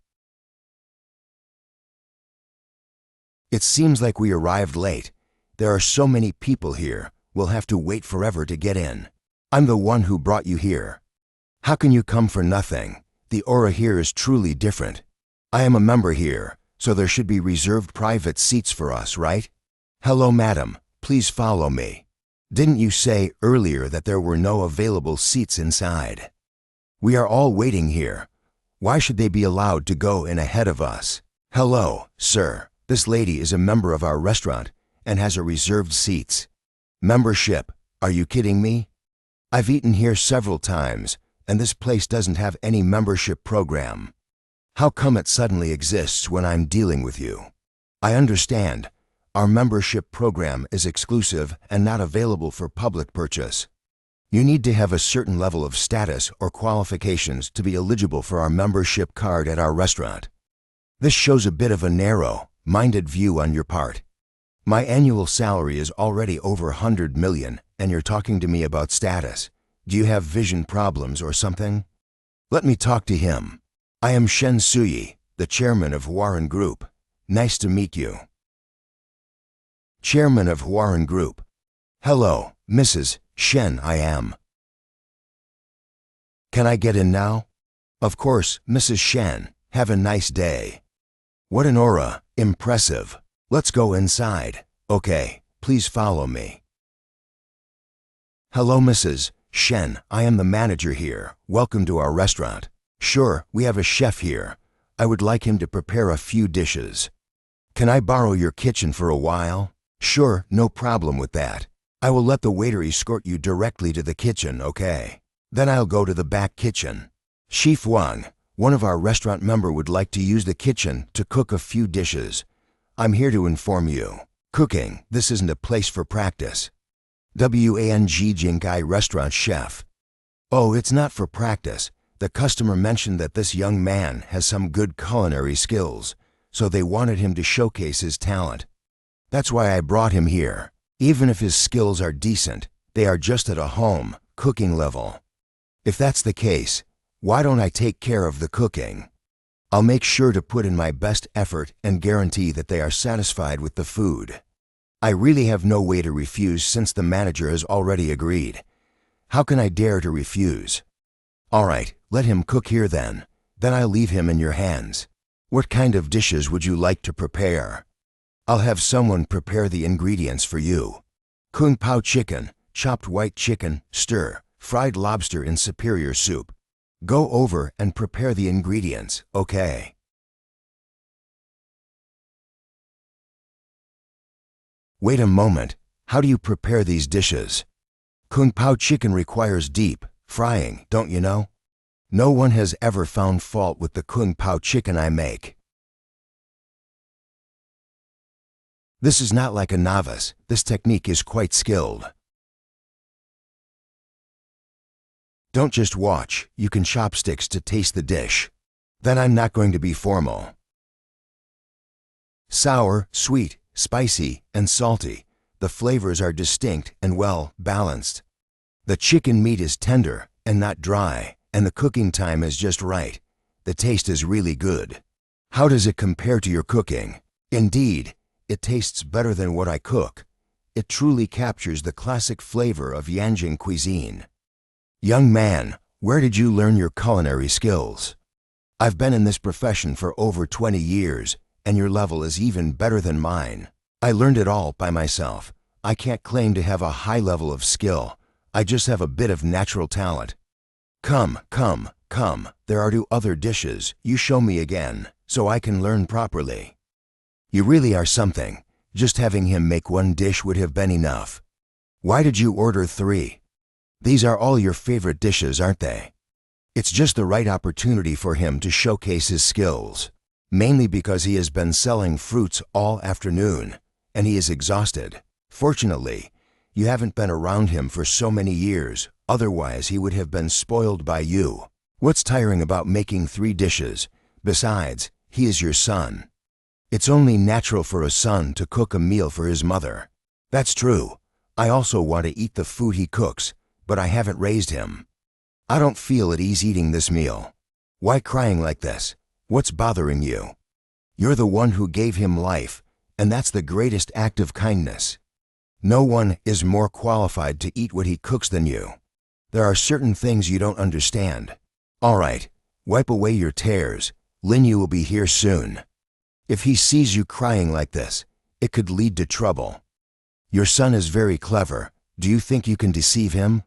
It seems like we arrived late. There are so many people here, we'll have to wait forever to get in. I'm the one who brought you here. How can you come for nothing? The aura here is truly different. I am a member here, so there should be reserved private seats for us, right? Hello, madam. Please follow me. Didn't you say earlier that there were no available seats inside? We are all waiting here. Why should they be allowed to go in ahead of us? Hello, sir. This lady is a member of our restaurant and has a reserved seats. Membership? Are you kidding me? I've eaten here several times, and this place doesn't have any membership program. How come it suddenly exists when I'm dealing with you? I understand. Our membership program is exclusive and not available for public purchase. You need to have a certain level of status or qualifications to be eligible for our membership card at our restaurant. This shows a bit of a narrow-minded view on your part. My annual salary is already over 100 million, and you're talking to me about status. Do you have vision problems or something? Let me talk to him. I am Shen Suyi, the chairman of Huarun Group. Nice to meet you. Chairman of Huarun Group. Hello, Mrs. Shen, I am. Can I get in now? Of course, Mrs. Shen. Have a nice day. What an aura. Impressive. Let's go inside. Okay, please follow me. Hello, Mrs. Shen. I am the manager here. Welcome to our restaurant. Sure, we have a chef here. I would like him to prepare a few dishes. Can I borrow your kitchen for a while? Sure, no problem with that. I will let the waiter escort you directly to the kitchen, okay? Then I'll go to the back kitchen. Chef Wang, one of our restaurant member would like to use the kitchen to cook a few dishes. I'm here to inform you. Cooking, this isn't a place for practice. Wang Jingai restaurant chef. Oh, it's not for practice. The customer mentioned that this young man has some good culinary skills, so they wanted him to showcase his talent. That's why I brought him here. Even if his skills are decent, they are just at a home cooking level. If that's the case, why don't I take care of the cooking? I'll make sure to put in my best effort and guarantee that they are satisfied with the food. I really have no way to refuse since the manager has already agreed. How can I dare to refuse? All right, let him cook here then. Then I'll leave him in your hands. What kind of dishes would you like to prepare? I'll have someone prepare the ingredients for you. Kung Pao chicken, chopped white chicken, stir, fried lobster in superior soup. Go over and prepare the ingredients, okay? Wait a moment, how do you prepare these dishes? Kung Pao chicken requires deep frying, don't you know? No one has ever found fault with the Kung Pao chicken I make. This is not like a novice. This technique is quite skilled. Don't just watch. You can chopsticks to taste the dish. Then I'm not going to be formal. Sour, sweet, spicy, and salty. The flavors are distinct and well balanced. The chicken meat is tender and not dry, and the cooking time is just right. The taste is really good. How does it compare to your cooking? Indeed, it tastes better than what I cook. It truly captures the classic flavor of Yanjing cuisine. Young man, where did you learn your culinary skills? I've been in this profession for over 20 years, and your level is even better than mine. I learned it all by myself. I can't claim to have a high level of skill. I just have a bit of natural talent. Come Come, there are 2 other dishes, you show me again, so I can learn properly. You really are something. Just having him make 1 dish would have been enough. Why did you order 3? These are all your favorite dishes, aren't they? It's just the right opportunity for him to showcase his skills, mainly because he has been selling fruits all afternoon, and he is exhausted. Fortunately, you haven't been around him for so many years, otherwise he would have been spoiled by you. What's tiring about making 3 dishes? Besides, he is your son. It's only natural for a son to cook a meal for his mother. That's true. I also want to eat the food he cooks, but I haven't raised him. I don't feel at ease eating this meal. Why crying like this? What's bothering you? You're the one who gave him life, and that's the greatest act of kindness. No one is more qualified to eat what he cooks than you. There are certain things you don't understand. All right, wipe away your tears. Linyu will be here soon. If he sees you crying like this, it could lead to trouble. Your son is very clever. Do you think you can deceive him?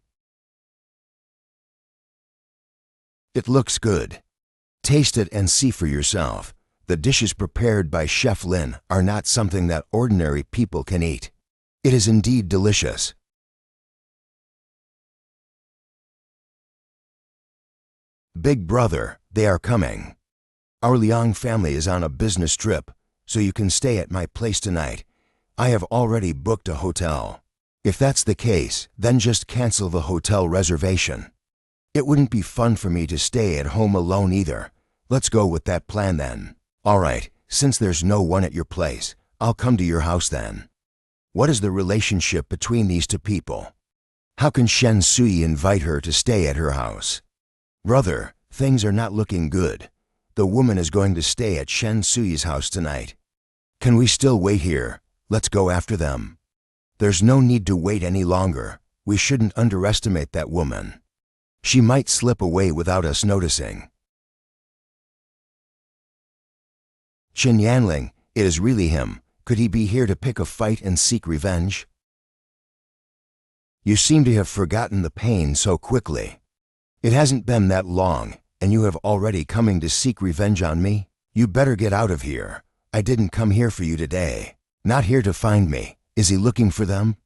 It looks good. Taste it and see for yourself. The dishes prepared by Chef Lin are not something that ordinary people can eat. It is indeed delicious. Big brother, they are coming. Our Liang family is on a business trip, so you can stay at my place tonight. I have already booked a hotel. If that's the case, then just cancel the hotel reservation. It wouldn't be fun for me to stay at home alone either. Let's go with that plan then. All right, since there's no one at your place, I'll come to your house then. What is the relationship between these 2 people? How can Shen Sui invite her to stay at her house? Brother, things are not looking good. The woman is going to stay at Shen Sui's house tonight. Can we still wait here? Let's go after them. There's no need to wait any longer. We shouldn't underestimate that woman. She might slip away without us noticing. Qin Yanling, it is really him. Could he be here to pick a fight and seek revenge? You seem to have forgotten the pain so quickly. It hasn't been that long, and you have already coming to seek revenge on me? You better get out of here. I didn't come here for you today. Not here to find me. Is he looking for them?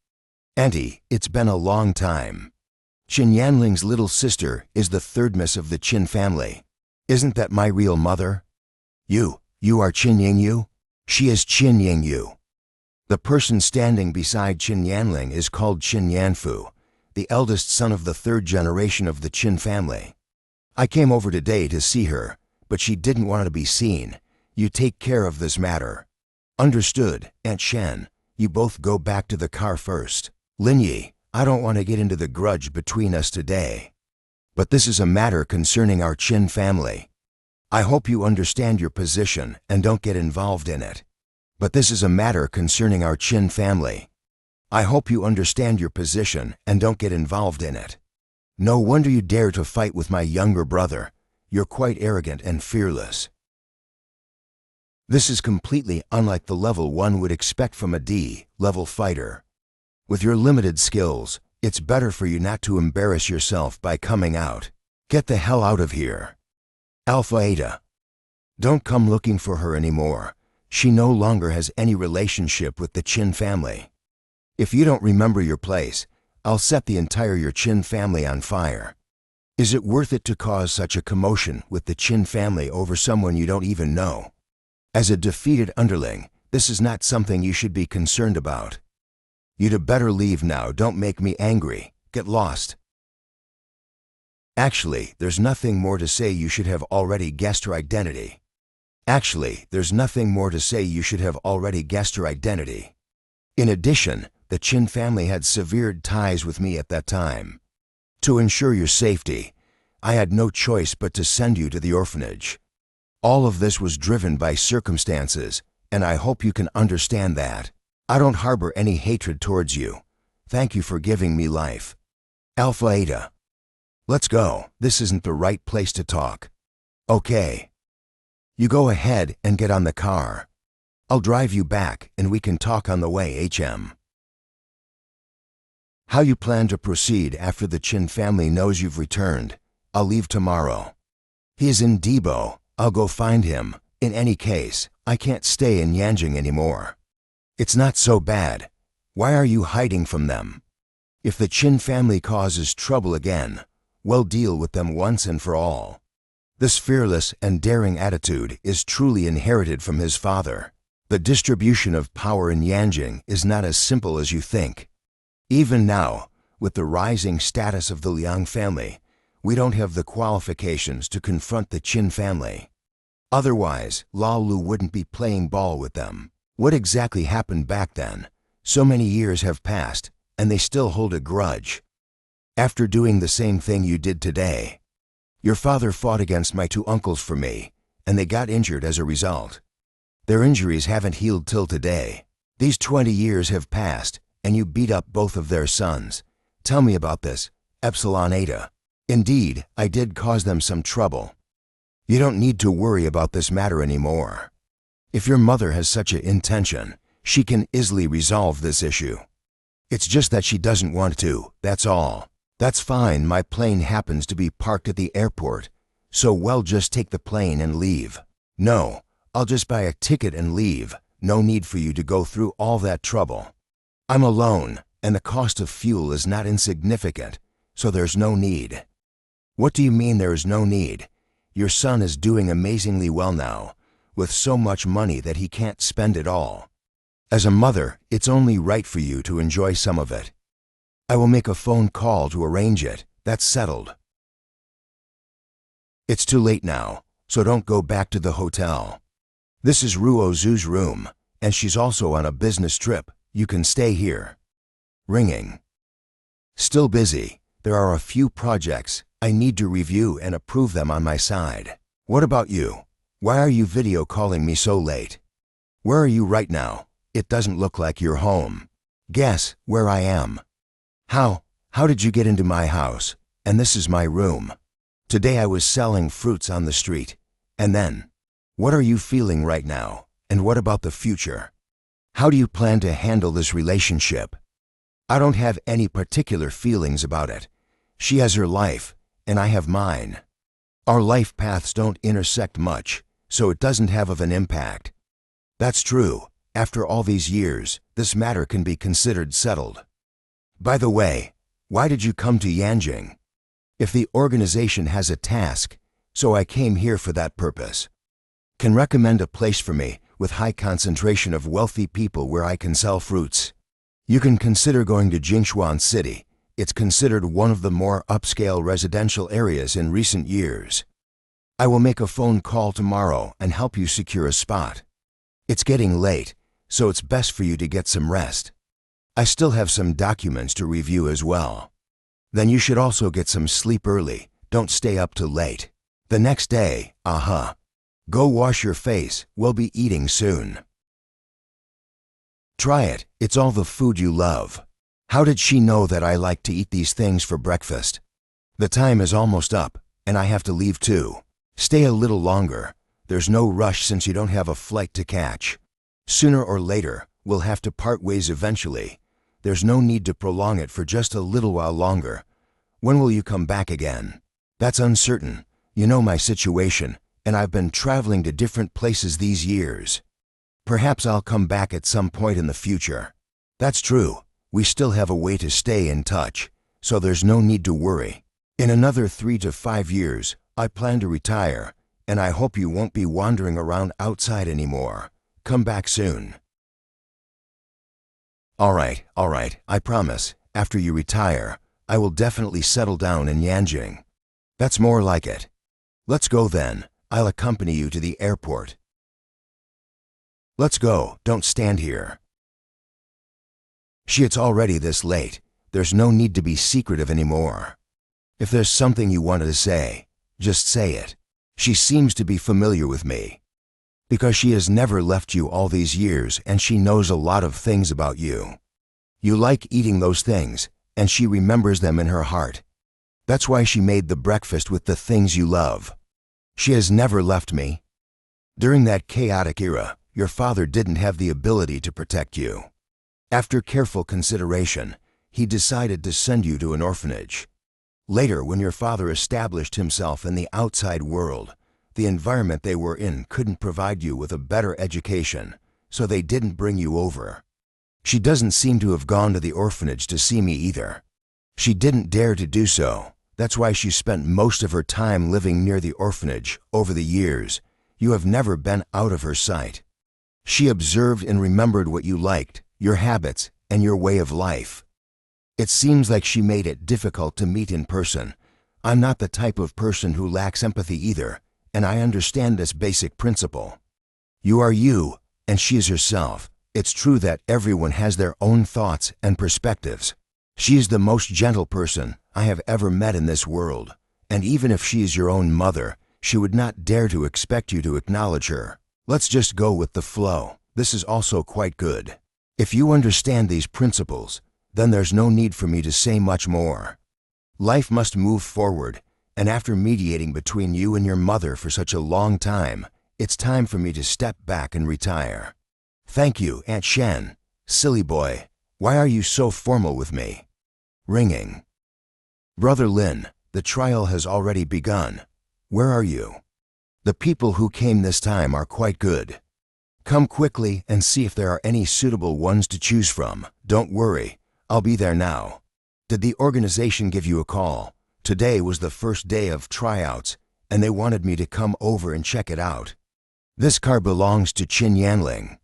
Auntie, it's been a long time. Qin Yanling's little sister is the 3rd miss of the Qin family. Isn't that my real mother? You are Qin Yingyu? She is Qin Yingyu. The person standing beside Qin Yanling is called Qin Yanfu, the eldest son of the 3rd generation of the Qin family. I came over today to see her, but she didn't want to be seen. You take care of this matter. Understood, Aunt Shen. You both go back to the car first. Linyi, I don't want to get into the grudge between us today. But this is a matter concerning our Qin family. I hope you understand your position and don't get involved in it. But this is a matter concerning our Qin family. I hope you understand your position and don't get involved in it. No wonder you dare to fight with my younger brother. You're quite arrogant and fearless. This is completely unlike the level one would expect from a D-level fighter. With your limited skills, it's better for you not to embarrass yourself by coming out. Get the hell out of here. Alpha Eta. Don't come looking for her anymore. She no longer has any relationship with the Qin family. If you don't remember your place, I'll set the entire your Qin family on fire. Is it worth it to cause such a commotion with the Qin family over someone you don't even know? As a defeated underling, this is not something you should be concerned about. You'd better leave now. Don't make me angry. Get lost. Actually, there's nothing more to say. You should have already guessed her identity. In addition, the Qin family had severed ties with me at that time. To ensure your safety, I had no choice but to send you to the orphanage. All of this was driven by circumstances, and I hope you can understand that. I don't harbor any hatred towards you. Thank you for giving me life. Alpha Eta. Let's go. This isn't the right place to talk. Okay. You go ahead and get on the car. I'll drive you back and we can talk on the way. HM. How you plan to proceed after the Qin family knows you've returned? I'll leave tomorrow. He is in Debo. I'll go find him. In any case, I can't stay in Yanjing anymore. It's not so bad. Why are you hiding from them? If the Qin family causes trouble again, we'll deal with them once and for all. This fearless and daring attitude is truly inherited from his father. The distribution of power in Yanjing is not as simple as you think. Even now, with the rising status of the Liang family, we don't have the qualifications to confront the Qin family. Otherwise, Lao Lu wouldn't be playing ball with them. What exactly happened back then? So many years have passed, and they still hold a grudge. After doing the same thing you did today, your father fought against my two uncles for me, and they got injured as a result. Their injuries haven't healed till today. These 20 years have passed, and you beat up both of their sons. Tell me about this, Epsilon Eta. Indeed, I did cause them some trouble. You don't need to worry about this matter anymore. If your mother has such an intention, she can easily resolve this issue. It's just that she doesn't want to, that's all. That's fine, my plane happens to be parked at the airport, so we'll just take the plane and leave. No, I'll just buy a ticket and leave. No need for you to go through all that trouble. I'm alone, and the cost of fuel is not insignificant, so there's no need. What do you mean there is no need? Your son is doing amazingly well now, with so much money that he can't spend it all. As a mother, it's only right for you to enjoy some of it. I will make a phone call to arrange it. That's settled. It's too late now, so don't go back to the hotel. This is Ruo Zhu's room, and she's also on a business trip. You can stay here. Ringing. Still busy. There are a few projects. I need to review and approve them on my side. What about you? Why are you video calling me so late? Where are you right now? It doesn't look like you're home. Guess where I am. How did you get into my house? And this is my room. Today I was selling fruits on the street. And then, what are you feeling right now? And what about the future? How do you plan to handle this relationship? I don't have any particular feelings about it. She has her life, and I have mine. Our life paths don't intersect much, so it doesn't have of an impact. That's true. After all these years, this matter can be considered settled. By the way, why did you come to Yanjing? If the organization has a task, so I came here for that purpose. Can recommend a place for me with high concentration of wealthy people where I can sell fruits. You can consider going to Jingshuan City. It's considered one of the more upscale residential areas in recent years. I will make a phone call tomorrow and help you secure a spot. It's getting late, so it's best for you to get some rest. I still have some documents to review as well. Then you should also get some sleep early. Don't stay up too late. The next day, go wash your face. We'll be eating soon. Try it. It's all the food you love. How did she know that I like to eat these things for breakfast? The time is almost up, and I have to leave too. Stay a little longer. There's no rush since you don't have a flight to catch. Sooner or later, we'll have to part ways eventually. There's no need to prolong it for just a little while longer. When will you come back again? That's uncertain. You know my situation, and I've been traveling to different places these years. Perhaps I'll come back at some point in the future. That's true. We still have a way to stay in touch, so there's no need to worry. In another 3 to 5 years, I plan to retire, and I hope you won't be wandering around outside anymore. Come back soon. All right, I promise. After you retire, I will definitely settle down in Yanjing. That's more like it. Let's go then. I'll accompany you to the airport. Let's go. Don't stand here. It's already this late. There's no need to be secretive anymore. If there's something you wanted to say, just say it. She seems to be familiar with me. Because she has never left you all these years and she knows a lot of things about you. You like eating those things, and she remembers them in her heart. That's why she made the breakfast with the things you love. She has never left me. During that chaotic era, your father didn't have the ability to protect you. After careful consideration, he decided to send you to an orphanage. Later, when your father established himself in the outside world, the environment they were in couldn't provide you with a better education, so they didn't bring you over. She doesn't seem to have gone to the orphanage to see me either. She didn't dare to do so. That's why she spent most of her time living near the orphanage over the years. You have never been out of her sight. She observed and remembered what you liked, your habits, and your way of life. It seems like she made it difficult to meet in person. I'm not the type of person who lacks empathy either, and I understand this basic principle. You are you, and she is herself. It's true that everyone has their own thoughts and perspectives. She is the most gentle person I have ever met in this world, and even if she is your own mother, she would not dare to expect you to acknowledge her. Let's just go with the flow. This is also quite good. If you understand these principles, then there's no need for me to say much more. Life must move forward, and after mediating between you and your mother for such a long time, it's time for me to step back and retire. Thank you, Aunt Shen. Silly boy, why are you so formal with me? Ringing. Brother Lin, the trial has already begun. Where are you? The people who came this time are quite good. Come quickly and see if there are any suitable ones to choose from. Don't worry, I'll be there now. Did the organization give you a call? Today was the first day of tryouts, and they wanted me to come over and check it out. This car belongs to Qin Yanling.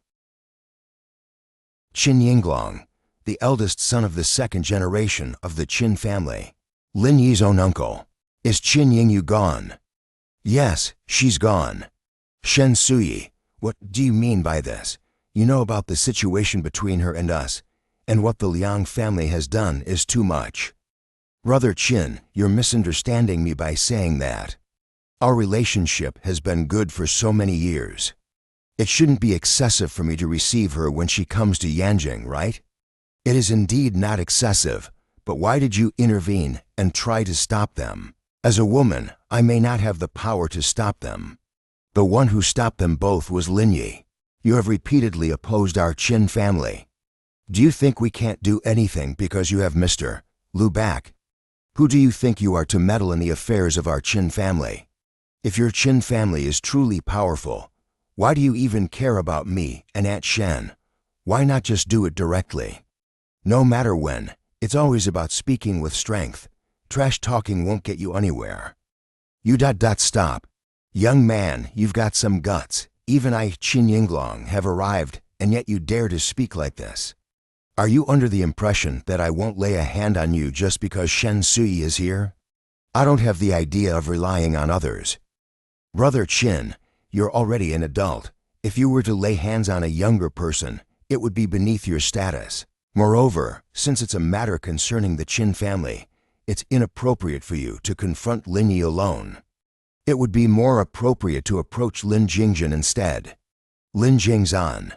Qin Yinglong, the eldest son of the second generation of the Qin family. Lin Yi's own uncle. Is Qin Yingyu gone? Yes, she's gone. Shen Suyi, what do you mean by this? You know about the situation between her and us, and what the Liang family has done is too much. Brother Qin, you're misunderstanding me by saying that. Our relationship has been good for so many years. It shouldn't be excessive for me to receive her when she comes to Yanjing, right? It is indeed not excessive, but why did you intervene and try to stop them? As a woman, I may not have the power to stop them. The one who stopped them both was Lin Yi. You have repeatedly opposed our Qin family. Do you think we can't do anything because you have Mr. Lu back? Who do you think you are to meddle in the affairs of our Qin family? If your Qin family is truly powerful, why do you even care about me and Aunt Shen? Why not just do it directly? No matter when, it's always about speaking with strength. Trash talking won't get you anywhere. Stop. Young man, you've got some guts. Even I, Qin Yinglong, have arrived, and yet you dare to speak like this. Are you under the impression that I won't lay a hand on you just because Shen Suyi is here? I don't have the idea of relying on others. Brother Qin, you're already an adult. If you were to lay hands on a younger person, it would be beneath your status. Moreover, since it's a matter concerning the Qin family, it's inappropriate for you to confront Lin Yi alone. It would be more appropriate to approach Lin Jingjin instead. Lin Jingzan.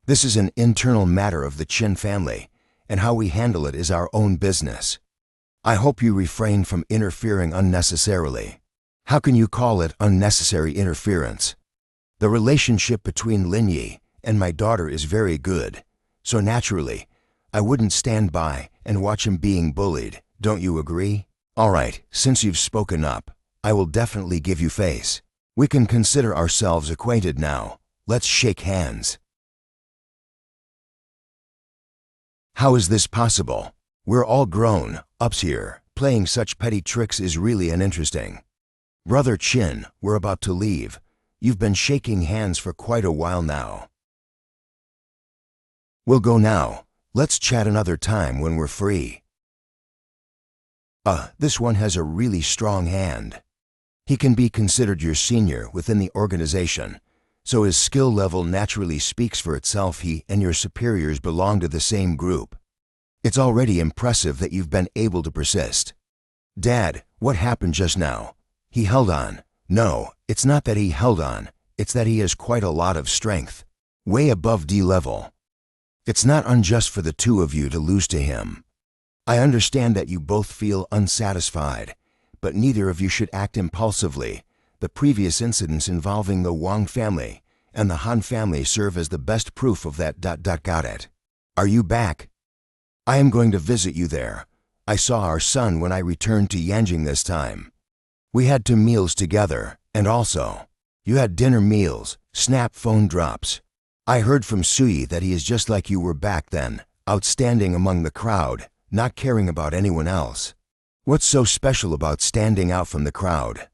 This is an internal matter of the Qin family, and how we handle it is our own business. I hope you refrain from interfering unnecessarily. How can you call it unnecessary interference? The relationship between Lin Yi and my daughter is very good, so naturally, I wouldn't stand by and watch him being bullied. Don't you agree? All right, since you've spoken up, I will definitely give you face. We can consider ourselves acquainted now. Let's shake hands. How is this possible? We're all grown-ups here. Playing such petty tricks is really uninteresting. Brother Qin, we're about to leave. You've been shaking hands for quite a while now. We'll go now. Let's chat another time when we're free. This one has a really strong hand. He can be considered your senior within the organization, so his skill level naturally speaks for itself. He and your superiors belong to the same group. It's already impressive that you've been able to persist. Dad, what happened just now? He held on. No, it's not that he held on, it's that he has quite a lot of strength. Way above D level. It's not unjust for the two of you to lose to him. I understand that you both feel unsatisfied, but neither of you should act impulsively. The previous incidents involving the Wang family and the Han family serve as the best proof of that. Got it. Are you back? I am going to visit you there. I saw our son when I returned to Yanjing this time. We had 2 meals together, and also, you had dinner meals, snap phone drops. I heard from Suyi that he is just like you were back then, outstanding among the crowd, not caring about anyone else. What's so special about standing out from the crowd?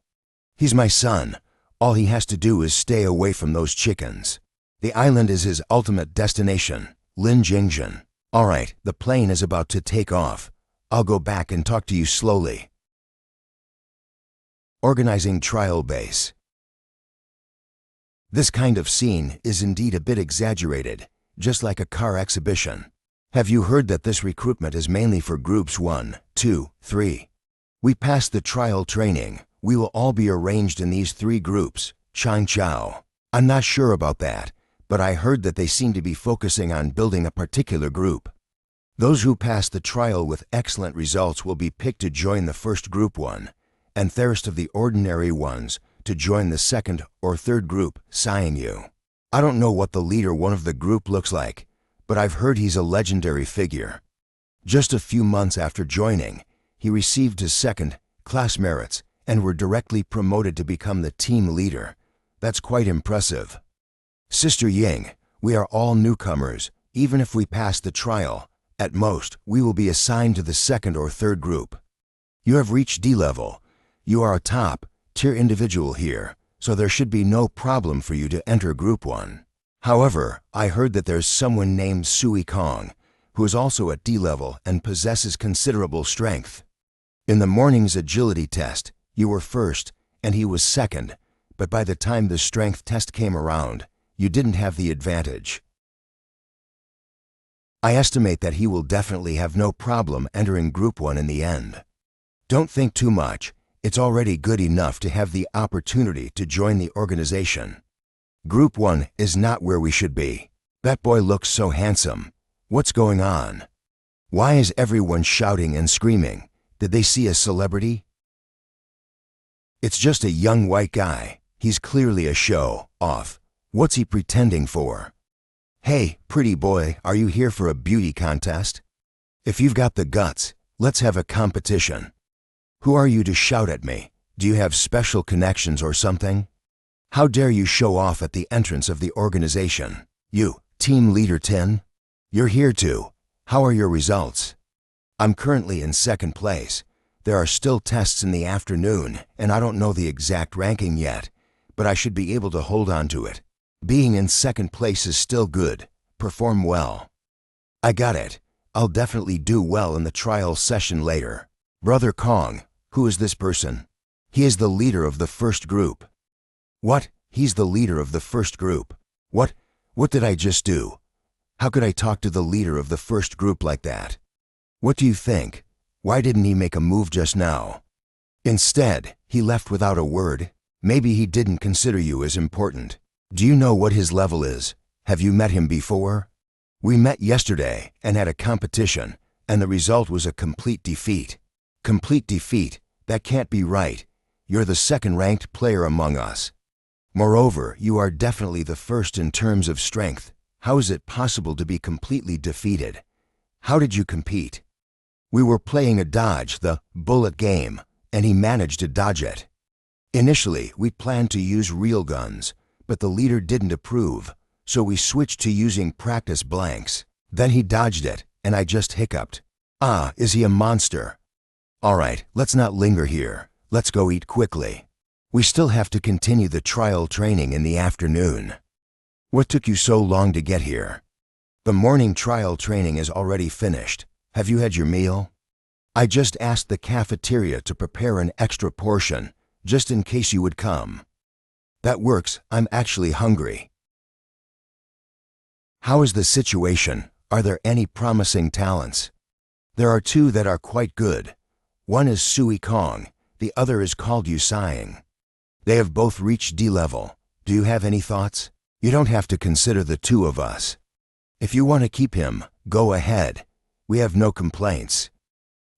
He's my son. All he has to do is stay away from those chickens. The island is his ultimate destination, Lin Jingzhen. All right, the plane is about to take off. I'll go back and talk to you slowly. Organizing trial base. This kind of scene is indeed a bit exaggerated, just like a car exhibition. Have you heard that this recruitment is mainly for groups 1, 2, 3? We passed the trial training. We will all be arranged in these 3 groups, Chang Chao. I'm not sure about that, but I heard that they seem to be focusing on building a particular group. Those who pass the trial with excellent results will be picked to join the first group 1, and the rest of the ordinary ones to join the second or third group, Yu. I don't know what the leader one of the group looks like, but I've heard he's a legendary figure. Just a few months after joining, he received his second class merits and were directly promoted to become the team leader. That's quite impressive. Sister Ying, we are all newcomers. Even if we pass the trial, at most, we will be assigned to the second or third group. You have reached D level. You are a top-tier individual here, so there should be no problem for you to enter Group 1. However, I heard that there's someone named Sui Kong, who is also at D level and possesses considerable strength. In the morning's agility test, you were first, and he was second, but by the time the strength test came around, you didn't have the advantage. I estimate that he will definitely have no problem entering Group 1 in the end. Don't think too much. It's already good enough to have the opportunity to join the organization. Group 1 is not where we should be. That boy looks so handsome. What's going on? Why is everyone shouting and screaming? Did they see a celebrity? It's just a young white guy. He's clearly a show-off. What's he pretending for? Hey, pretty boy, are you here for a beauty contest? If you've got the guts, let's have a competition. Who are you to shout at me? Do you have special connections or something? How dare you show off at the entrance of the organization? You, Team Leader 10? You're here too. How are your results? I'm currently in second place. There are still tests in the afternoon, and I don't know the exact ranking yet, but I should be able to hold on to it. Being in second place is still good. Perform well. I got it. I'll definitely do well in the trial session later. Brother Kong, who is this person? He is the leader of the first group. What? He's the leader of the first group. What did I just do? How could I talk to the leader of the first group like that? What do you think? Why didn't he make a move just now? Instead, he left without a word. Maybe he didn't consider you as important. Do you know what his level is? Have you met him before? We met yesterday and had a competition, and the result was a complete defeat. Complete defeat? That can't be right. You're the second-ranked player among us. Moreover, you are definitely the first in terms of strength. How is it possible to be completely defeated? How did you compete? We were playing a dodge, the bullet game, and he managed to dodge it. Initially, we planned to use real guns, but the leader didn't approve, so we switched to using practice blanks. Then he dodged it, and I just hiccuped. Ah, is he a monster? All right, let's not linger here. Let's go eat quickly. We still have to continue the trial training in the afternoon. What took you so long to get here? The morning trial training is already finished. Have you had your meal? I just asked the cafeteria to prepare an extra portion, just in case you would come. That works. I'm actually hungry. How is the situation? Are there any promising talents? There are 2 that are quite good. One is Sui Kong, the other is called Yasua. They have both reached D level. Do you have any thoughts? You don't have to consider the 2 of us. If you want to keep him, go ahead. We have no complaints.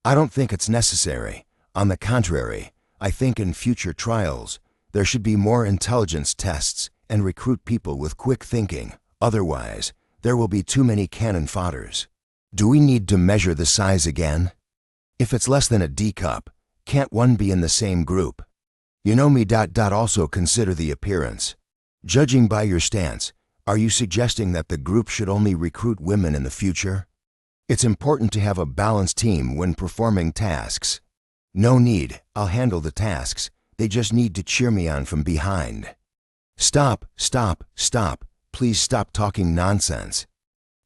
I don't think it's necessary. On the contrary, I think in future trials, there should be more intelligence tests and recruit people with quick thinking. Otherwise, there will be too many cannon fodders. Do we need to measure the size again? If it's less than a D cup, can't one be in the same group? You know me. Also consider the appearance. Judging by your stance, are you suggesting that the group should only recruit women in the future? It's important to have a balanced team when performing tasks. No need, I'll handle the tasks. They just need to cheer me on from behind. Stop, stop, stop. Please stop talking nonsense.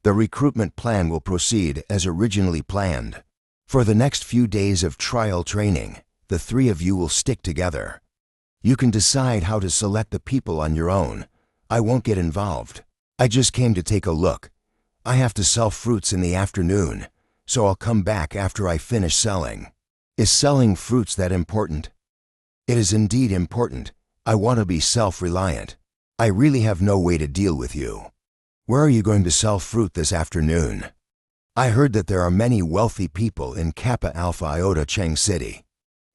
The recruitment plan will proceed as originally planned. For the next few days of trial training, the three of you will stick together. You can decide how to select the people on your own. I won't get involved. I just came to take a look. I have to sell fruits in the afternoon, so I'll come back after I finish selling. Is selling fruits that important? It is indeed important. I want to be self-reliant. I really have no way to deal with you. Where are you going to sell fruit this afternoon? I heard that there are many wealthy people in Kappa Alpha Iota Cheng City.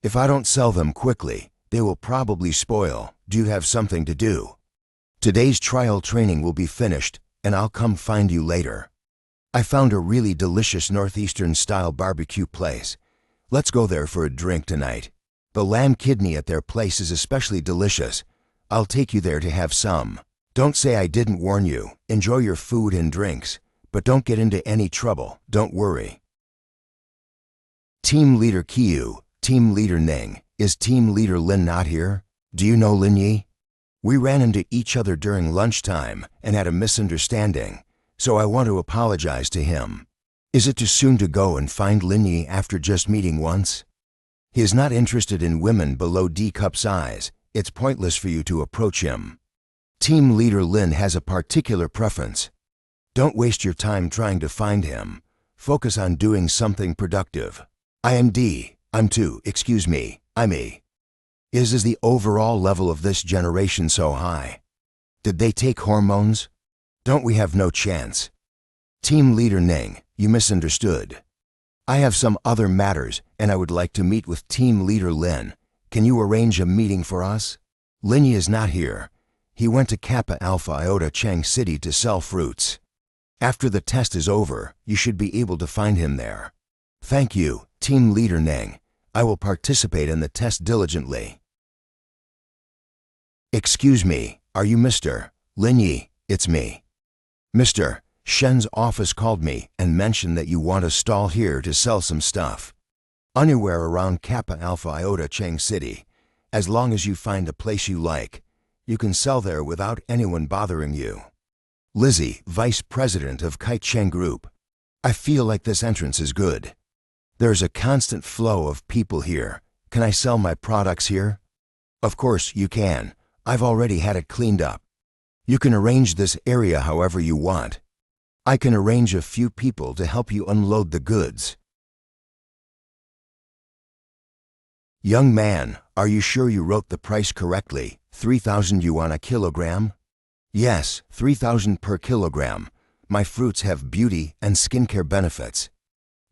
If I don't sell them quickly, they will probably spoil. Do you have something to do? Today's trial training will be finished, and I'll come find you later. I found a really delicious Northeastern-style barbecue place. Let's go there for a drink tonight. The lamb kidney at their place is especially delicious. I'll take you there to have some. Don't say I didn't warn you. Enjoy your food and drinks, but don't get into any trouble. Don't worry. Team Leader Kiyu, Team Leader Ning. Is Team Leader Lin not here? Do you know Lin Yi? We ran into each other during lunchtime and had a misunderstanding, so I want to apologize to him. Is it too soon to go and find Lin Yi after just meeting once? He is not interested in women below D cup size. It's pointless for you to approach him. Team Leader Lin has a particular preference. Don't waste your time trying to find him. Focus on doing something productive. I am D. I'm 2. Excuse me. I'm E. Is the overall level of this generation so high? Did they take hormones? Don't we have no chance? Team Leader Ning, you misunderstood. I have some other matters and I would like to meet with Team Leader Lin. Can you arrange a meeting for us? Lin Yi is not here. He went to Kappa Alpha Iota Cheng City to sell fruits. After the test is over, you should be able to find him there. Thank you, Team Leader Ning. I will participate in the test diligently. Excuse me, are you Mr. Lin Yi? It's me. Mr. Shen's office called me and mentioned that you want a stall here to sell some stuff. Anywhere around Kappa Alpha Iota Cheng City. As long as you find a place you like, you can sell there without anyone bothering you. Lizzie, Vice President of Kite Cheng Group. I feel like this entrance is good. There's a constant flow of people here. Can I sell my products here? Of course you can. I've already had it cleaned up. You can arrange this area however you want. I can arrange a few people to help you unload the goods. Young man, are you sure you wrote the price correctly? 3,000 yuan a kilogram? Yes, 3,000 per kilogram. My fruits have beauty and skincare benefits.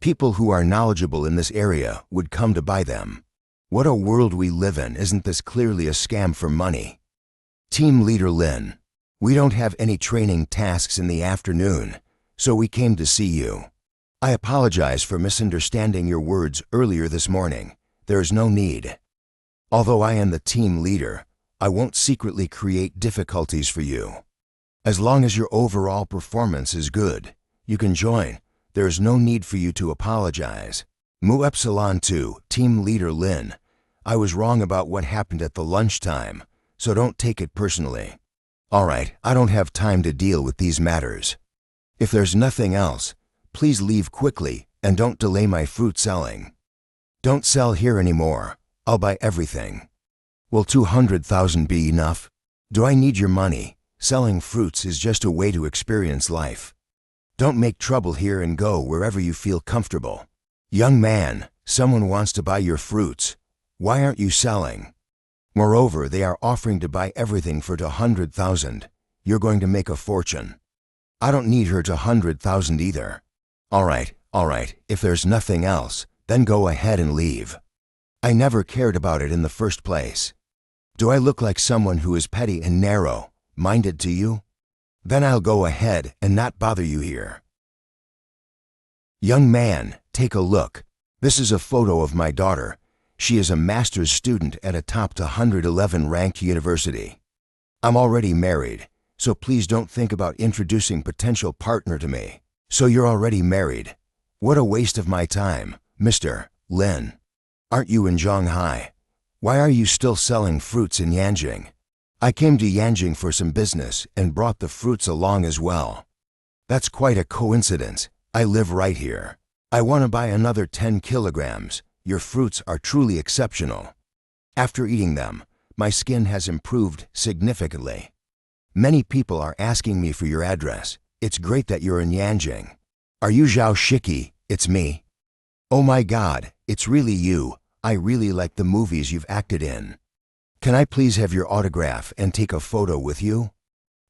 People who are knowledgeable in this area would come to buy them. What a world we live in. Isn't this clearly a scam for money? Team Leader Lin, we don't have any training tasks in the afternoon, so we came to see you. I apologize for misunderstanding your words earlier this morning. There is no need. Although I am the team leader, I won't secretly create difficulties for you. As long as your overall performance is good, you can join. There is no need for you to apologize. Mu Epsilon 2, Team Leader Lin. I was wrong about what happened at the lunchtime, so don't take it personally. Alright, I don't have time to deal with these matters. If there's nothing else, please leave quickly and don't delay my fruit selling. Don't sell here anymore. I'll buy everything. Will 200,000 be enough? Do I need your money? Selling fruits is just a way to experience life. Don't make trouble here and go wherever you feel comfortable. Young man, someone wants to buy your fruits. Why aren't you selling? Moreover, they are offering to buy everything for 200,000. You're going to make a fortune. I don't need her 200,000 either. Alright, if there's nothing else, then go ahead and leave. I never cared about it in the first place. Do I look like someone who is petty and narrow-minded to you? Then I'll go ahead and not bother you here. Young man, take a look. This is a photo of my daughter. She is a master's student at a top 111 ranked university. I'm already married, so please don't think about introducing potential partner to me. So you're already married. What a waste of my time, Mr. Lin. Aren't you in Shanghai? Why are you still selling fruits in Yanjing? I came to Yanjing for some business and brought the fruits along as well. That's quite a coincidence. I live right here. I want to buy another 10 kilograms. Your fruits are truly exceptional. After eating them, my skin has improved significantly. Many people are asking me for your address. It's great that you're in Yanjing. Are you Zhao Shiki? It's me. Oh my God, it's really you. I really like the movies you've acted in. Can I please have your autograph and take a photo with you?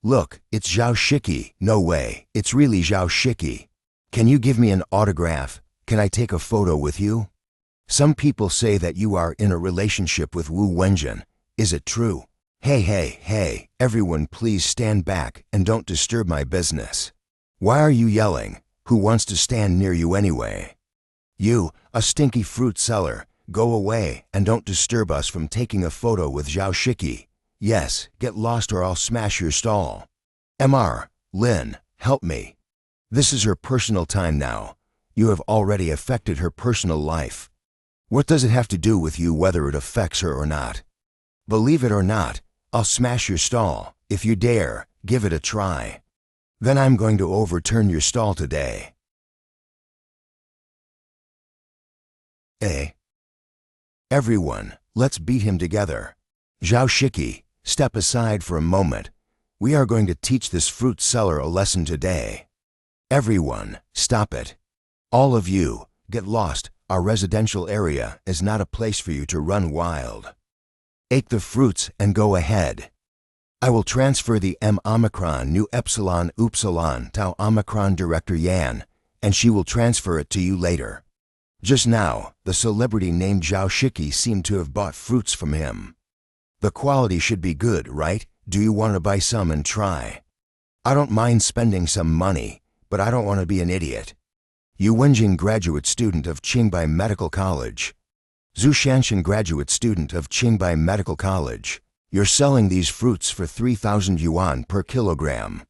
Look, it's Zhao Shiki. No way, it's really Zhao Shiki. Can you give me an autograph? Can I take a photo with you? Some people say that you are in a relationship with Wu Wenjin. Is it true? Hey, everyone please stand back and don't disturb my business. Why are you yelling? Who wants to stand near you anyway? You, a stinky fruit seller, go away and don't disturb us from taking a photo with Zhao Shiki. Yes, get lost or I'll smash your stall. Mr. Lin, help me. This is her personal time now. You have already affected her personal life. What does it have to do with you whether it affects her or not? Believe it or not, I'll smash your stall. If you dare, give it a try. Then I'm going to overturn your stall today. Everyone, let's beat him together. Zhao Shiki, step aside for a moment. We are going to teach this fruit seller a lesson today. Everyone, stop it. All of you, get lost. Our residential area is not a place for you to run wild. Take the fruits and go ahead. I will transfer the M Omicron Nu Epsilon Upsilon Tau Omicron Director Yan, and she will transfer it to you later. Just now, the celebrity named Zhao Shiki seemed to have bought fruits from him. The quality should be good, right? Do you want to buy some and try? I don't mind spending some money, but I don't want to be an idiot. Yu Wenjing, graduate student of Qinghai Medical College. Zhu Shanshan, graduate student of Qinghai Medical College. You're selling these fruits for 3,000 yuan per kilogram.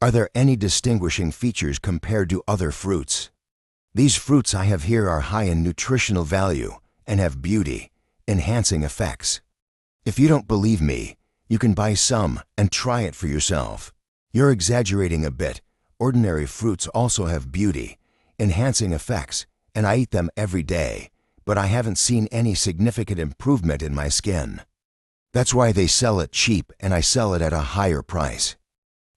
Are there any distinguishing features compared to other fruits? These fruits I have here are high in nutritional value and have beauty-enhancing effects. If you don't believe me, you can buy some and try it for yourself. You're exaggerating a bit. Ordinary fruits also have beauty-enhancing effects, and I eat them every day, but I haven't seen any significant improvement in my skin. That's why they sell it cheap and I sell it at a higher price.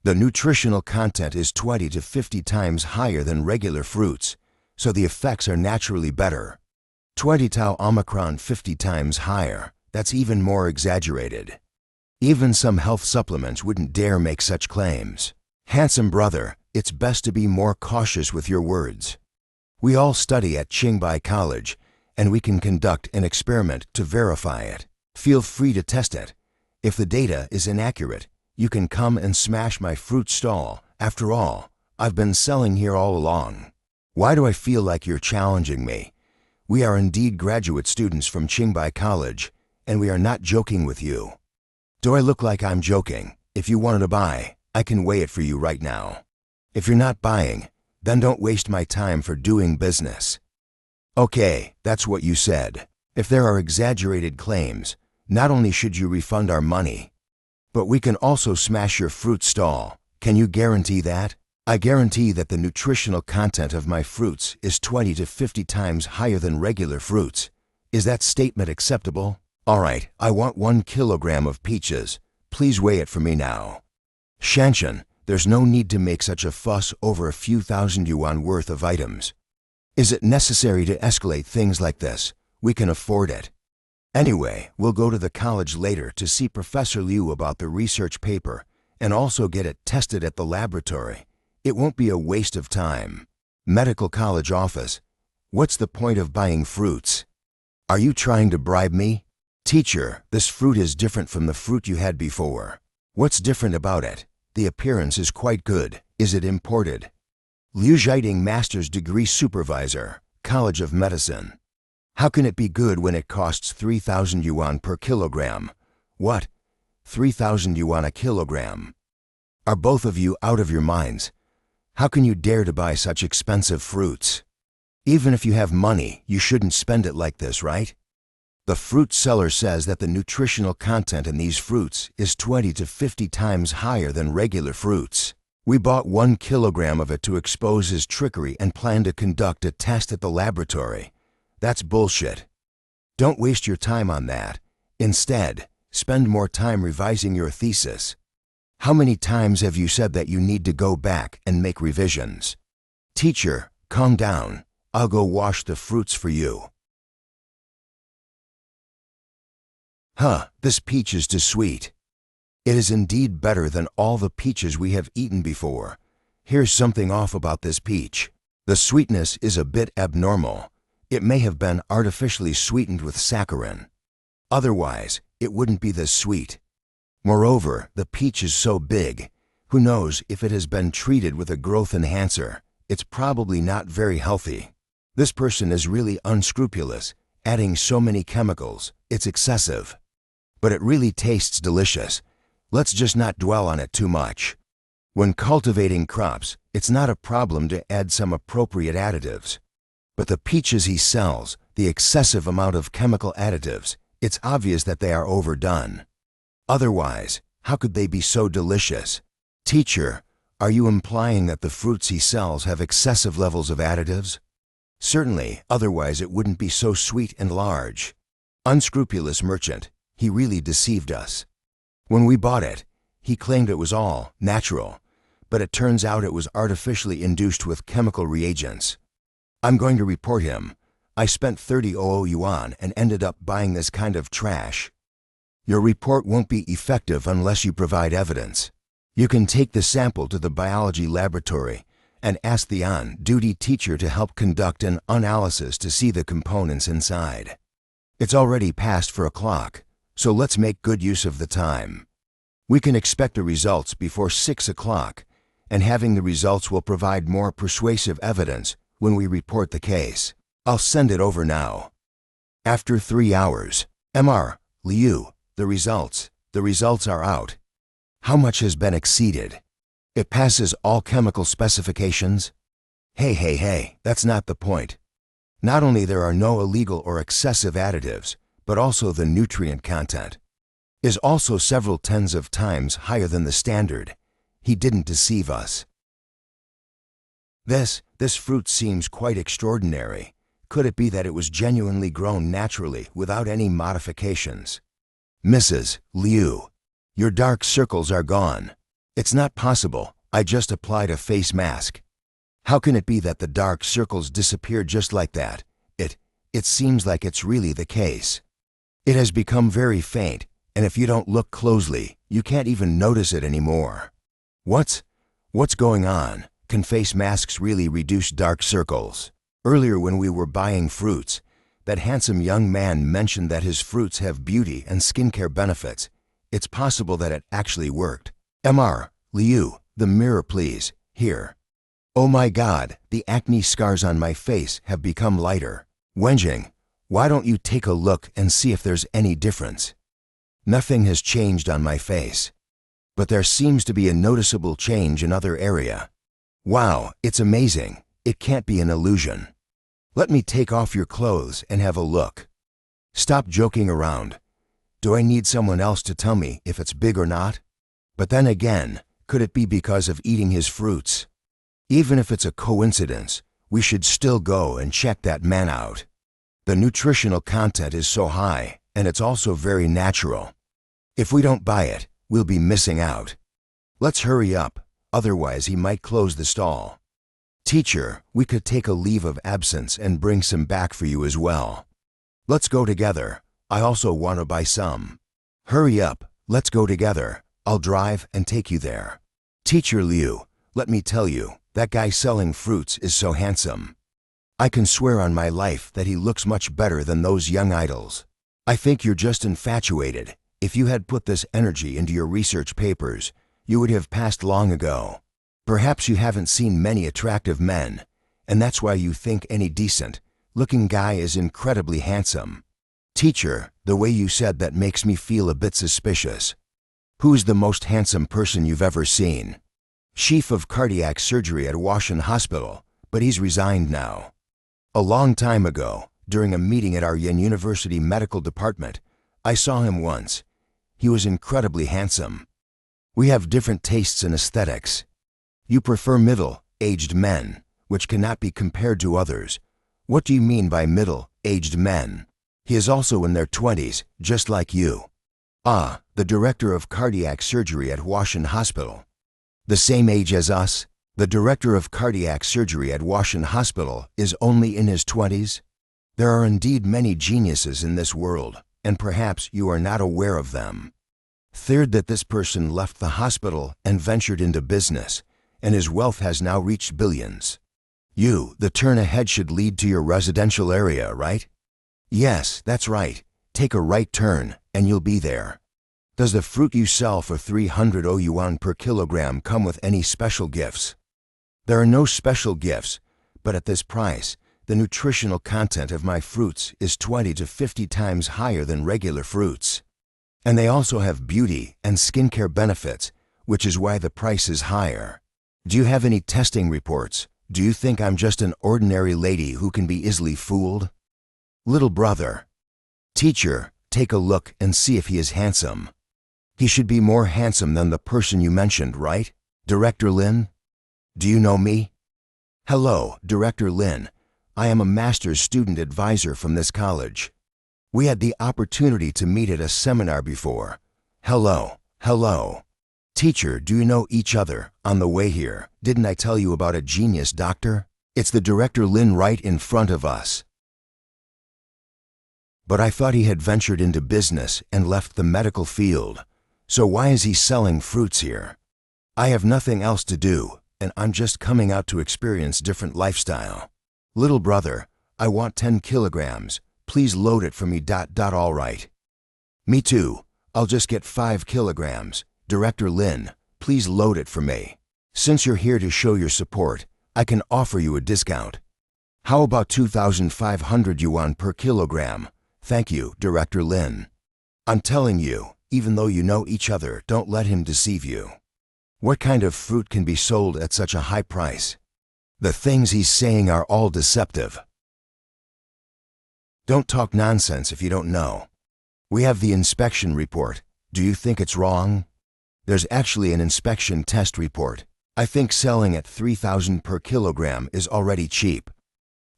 The nutritional content is 20 to 50 times higher than regular fruits, so the effects are naturally better. 20 tau omicron 50 times higher, that's even more exaggerated. Even some health supplements wouldn't dare make such claims. Handsome brother, it's best to be more cautious with your words. We all study at Qinghai College, and we can conduct an experiment to verify it. Feel free to test it. If the data is inaccurate, you can come and smash my fruit stall. After all, I've been selling here all along. Why do I feel like you're challenging me? We are indeed graduate students from Qinghai College, and we are not joking with you. Do I look like I'm joking? If you wanted to buy, I can weigh it for you right now. If you're not buying, then don't waste my time for doing business. Okay, that's what you said. If there are exaggerated claims, not only should you refund our money, but we can also smash your fruit stall. Can you guarantee that? I guarantee that the nutritional content of my fruits is 20 to 50 times higher than regular fruits. Is that statement acceptable? All right, I want 1 kilogram of peaches. Please weigh it for me now. Shanshan, there's no need to make such a fuss over a few thousand yuan worth of items. Is it necessary to escalate things like this? We can afford it. Anyway, we'll go to the college later to see Professor Liu about the research paper and also get it tested at the laboratory. It won't be a waste of time. Medical college office. What's the point of buying fruits? Are you trying to bribe me? Teacher, this fruit is different from the fruit you had before. What's different about it? The appearance is quite good. Is it imported? Liu Zhiding, master's degree supervisor. College of Medicine. How can it be good when it costs 3,000 yuan per kilogram? What? 3,000 yuan a kilogram? Are both of you out of your minds? How can you dare to buy such expensive fruits? Even if you have money, you shouldn't spend it like this, right? The fruit seller says that the nutritional content in these fruits is 20 to 50 times higher than regular fruits. We bought 1 kilogram of it to expose his trickery and plan to conduct a test at the laboratory. That's bullshit. Don't waste your time on that. Instead, spend more time revising your thesis. How many times have you said that you need to go back and make revisions? Teacher, calm down. I'll go wash the fruits for you. This peach is too sweet. It is indeed better than all the peaches we have eaten before. Here's something off about this peach. The sweetness is a bit abnormal. It may have been artificially sweetened with saccharin. Otherwise, it wouldn't be this sweet. Moreover, the peach is so big. Who knows if it has been treated with a growth enhancer? It's probably not very healthy. This person is really unscrupulous, adding so many chemicals. It's excessive. But it really tastes delicious. Let's just not dwell on it too much. When cultivating crops, it's not a problem to add some appropriate additives. But the peaches he sells, the excessive amount of chemical additives, it's obvious that they are overdone. Otherwise, how could they be so delicious? Teacher, are you implying that the fruits he sells have excessive levels of additives? Certainly, otherwise it wouldn't be so sweet and large. Unscrupulous merchant, he really deceived us. When we bought it, he claimed it was all natural, but it turns out it was artificially induced with chemical reagents. I'm going to report him. I spent 30,000 yuan and ended up buying this kind of trash. Your report won't be effective unless you provide evidence. You can take the sample to the biology laboratory and ask the on-duty teacher to help conduct an analysis to see the components inside. It's already past 4 o'clock, so let's make good use of the time. We can expect the results before 6 o'clock, and having the results will provide more persuasive evidence when we report the case. I'll send it over now. After 3 hours, Mr. Liu, the results are out. How much has been exceeded? It passes all chemical specifications? Hey, that's not the point. Not only there are no illegal or excessive additives, but also the nutrient content is also several tens of times higher than the standard. He didn't deceive us. This fruit seems quite extraordinary. Could it be that it was genuinely grown naturally without any modifications? Mrs. Liu, your dark circles are gone. It's not possible. I just applied a face mask. How can it be that the dark circles disappeared just like that? It seems like it's really the case. It has become very faint, and if you don't look closely, you can't even notice it anymore. What's going on? Can face masks really reduce dark circles? Earlier when we were buying fruits, that handsome young man mentioned that his fruits have beauty and skincare benefits. It's possible that it actually worked. Mr. Liu, the mirror please, here. Oh my God, the acne scars on my face have become lighter. Wenjing, why don't you take a look and see if there's any difference? Nothing has changed on my face, but there seems to be a noticeable change in other area. Wow, it's amazing. It can't be an illusion. Let me take off your clothes and have a look. Stop joking around. Do I need someone else to tell me if it's big or not? But then again, could it be because of eating his fruits? Even if it's a coincidence, we should still go and check that man out. The nutritional content is so high, and it's also very natural. If we don't buy it, we'll be missing out. Let's hurry up, otherwise he might close the stall. Teacher, we could take a leave of absence and bring some back for you as well. Let's go together. I also want to buy some. Hurry up, let's go together. I'll drive and take you there. Teacher Liu, let me tell you, that guy selling fruits is so handsome. I can swear on my life that he looks much better than those young idols. I think you're just infatuated. If you had put this energy into your research papers, you would have passed long ago. Perhaps you haven't seen many attractive men, and that's why you think any decent, looking guy is incredibly handsome. Teacher, the way you said that makes me feel a bit suspicious. Who's the most handsome person you've ever seen? Chief of cardiac surgery at Washington Hospital, but he's resigned now. A long time ago, during a meeting at our University medical department, I saw him once. He was incredibly handsome. We have different tastes and aesthetics. You prefer middle-aged men, which cannot be compared to others. What do you mean by middle-aged men? He is also in their 20s, just like you. Ah, the director of cardiac surgery at Washington Hospital. The same age as us? The director of cardiac surgery at Washington Hospital is only in his 20s? There are indeed many geniuses in this world, and perhaps you are not aware of them. Third, that this person left the hospital and ventured into business, and his wealth has now reached billions. The turn ahead should lead to your residential area, right? Yes, that's right. Take a right turn, and you'll be there. Does the fruit you sell for 300 yuan per kilogram come with any special gifts? There are no special gifts, but at this price, the nutritional content of my fruits is 20 to 50 times higher than regular fruits. And they also have beauty and skincare benefits, which is why the price is higher. Do you have any testing reports? Do you think I'm just an ordinary lady who can be easily fooled? Little brother. Teacher, take a look and see if he is handsome. He should be more handsome than the person you mentioned, right? Director Lin? Do you know me? Hello, Director Lin. I am a master's student advisor from this college. We had the opportunity to meet at a seminar before. Hello. Teacher, do you know each other? On the way here, didn't I tell you about a genius doctor? It's the Director Lin right in front of us. But I thought he had ventured into business and left the medical field. So why is he selling fruits here? I have nothing else to do, and I'm just coming out to experience different lifestyle. Little brother, I want 10 kilograms. Please load it for me. All right. Me too. I'll just get 5 kilograms. Director Lin, please load it for me. Since you're here to show your support, I can offer you a discount. How about 2,500 yuan per kilogram? Thank you, Director Lin. I'm telling you, even though you know each other, don't let him deceive you. What kind of fruit can be sold at such a high price? The things he's saying are all deceptive. Don't talk nonsense if you don't know. We have the inspection report. Do you think it's wrong? There's actually an inspection test report. I think selling at 3,000 per kilogram is already cheap.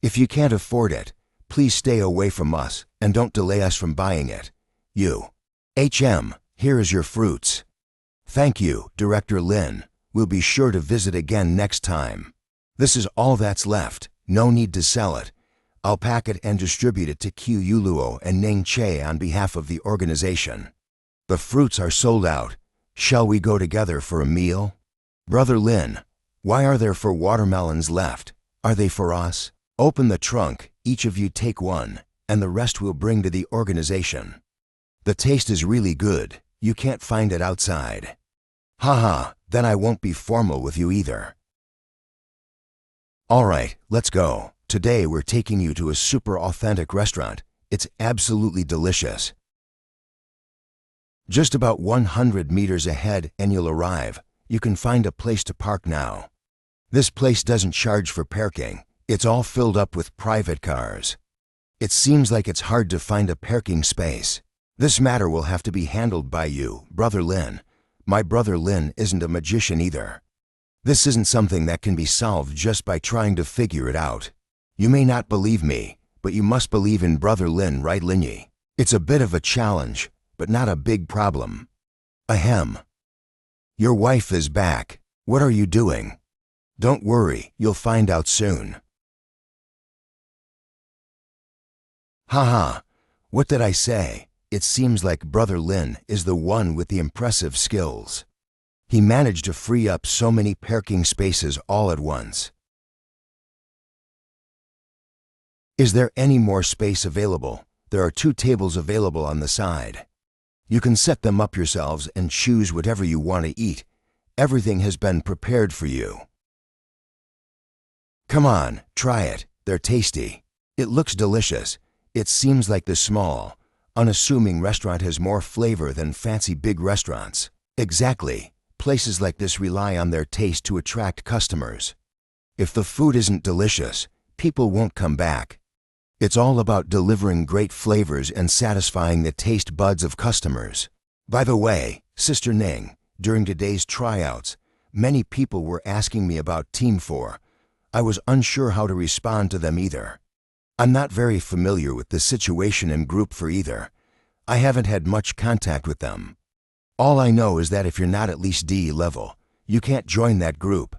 If you can't afford it, please stay away from us and don't delay us from buying it. Here is your fruits. Thank you, Director Lin. We'll be sure to visit again next time. This is all that's left. No need to sell it. I'll pack it and distribute it to Q Yuluo and Ning Che on behalf of the organization. The fruits are sold out. Shall we go together for a meal? Brother Lin, why are there 4 watermelons left? Are they for us? Open the trunk, each of you take one, and the rest we'll bring to the organization. The taste is really good. You can't find it outside. Haha, then I won't be formal with you either. All right, let's go. Today we're taking you to a super authentic restaurant. It's absolutely delicious. Just about 100 meters ahead and you'll arrive. You can find a place to park now. This place doesn't charge for parking. It's all filled up with private cars. It seems like it's hard to find a parking space. This matter will have to be handled by you, Brother Lin. My brother Lin isn't a magician either. This isn't something that can be solved just by trying to figure it out. You may not believe me, but you must believe in Brother Lin, right, Linyi? It's a bit of a challenge, but not a big problem. Ahem. Your wife is back. What are you doing? Don't worry, you'll find out soon. Haha, what did I say? It seems like Brother Lin is the one with the impressive skills. He managed to free up so many parking spaces all at once. Is there any more space available? There are 2 tables available on the side. You can set them up yourselves and choose whatever you want to eat. Everything has been prepared for you. Come on, try it. They're tasty. It looks delicious. It seems like the small, unassuming restaurant has more flavor than fancy big restaurants. Exactly. Places like this rely on their taste to attract customers. If the food isn't delicious, people won't come back. It's all about delivering great flavors and satisfying the taste buds of customers. By the way, Sister Ning, during today's tryouts, many people were asking me about Team 4. I was unsure how to respond to them either. I'm not very familiar with the situation in Group 4 either. I haven't had much contact with them. All I know is that if you're not at least D level, you can't join that group.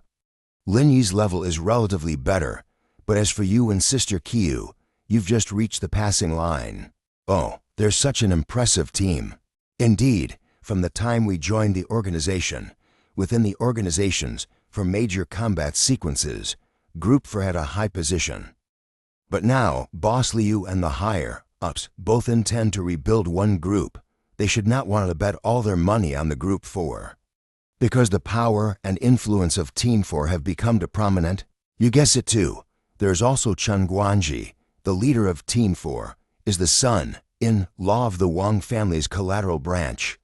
Lin Yi's level is relatively better, but as for you and Sister Kyu, you've just reached the passing line. Oh, they're such an impressive team. Indeed, from the time we joined the organization, within the organizations, for major combat sequences, Group 4 had a high position. But now, Boss Liu and the higher-ups both intend to rebuild one group. They should not want to bet all their money on the Group 4. Because the power and influence of Team 4 have become prominent, you guess it too. There's also Chen Guanji, the leader of Team 4, is the son-in-law of the Wang family's collateral branch.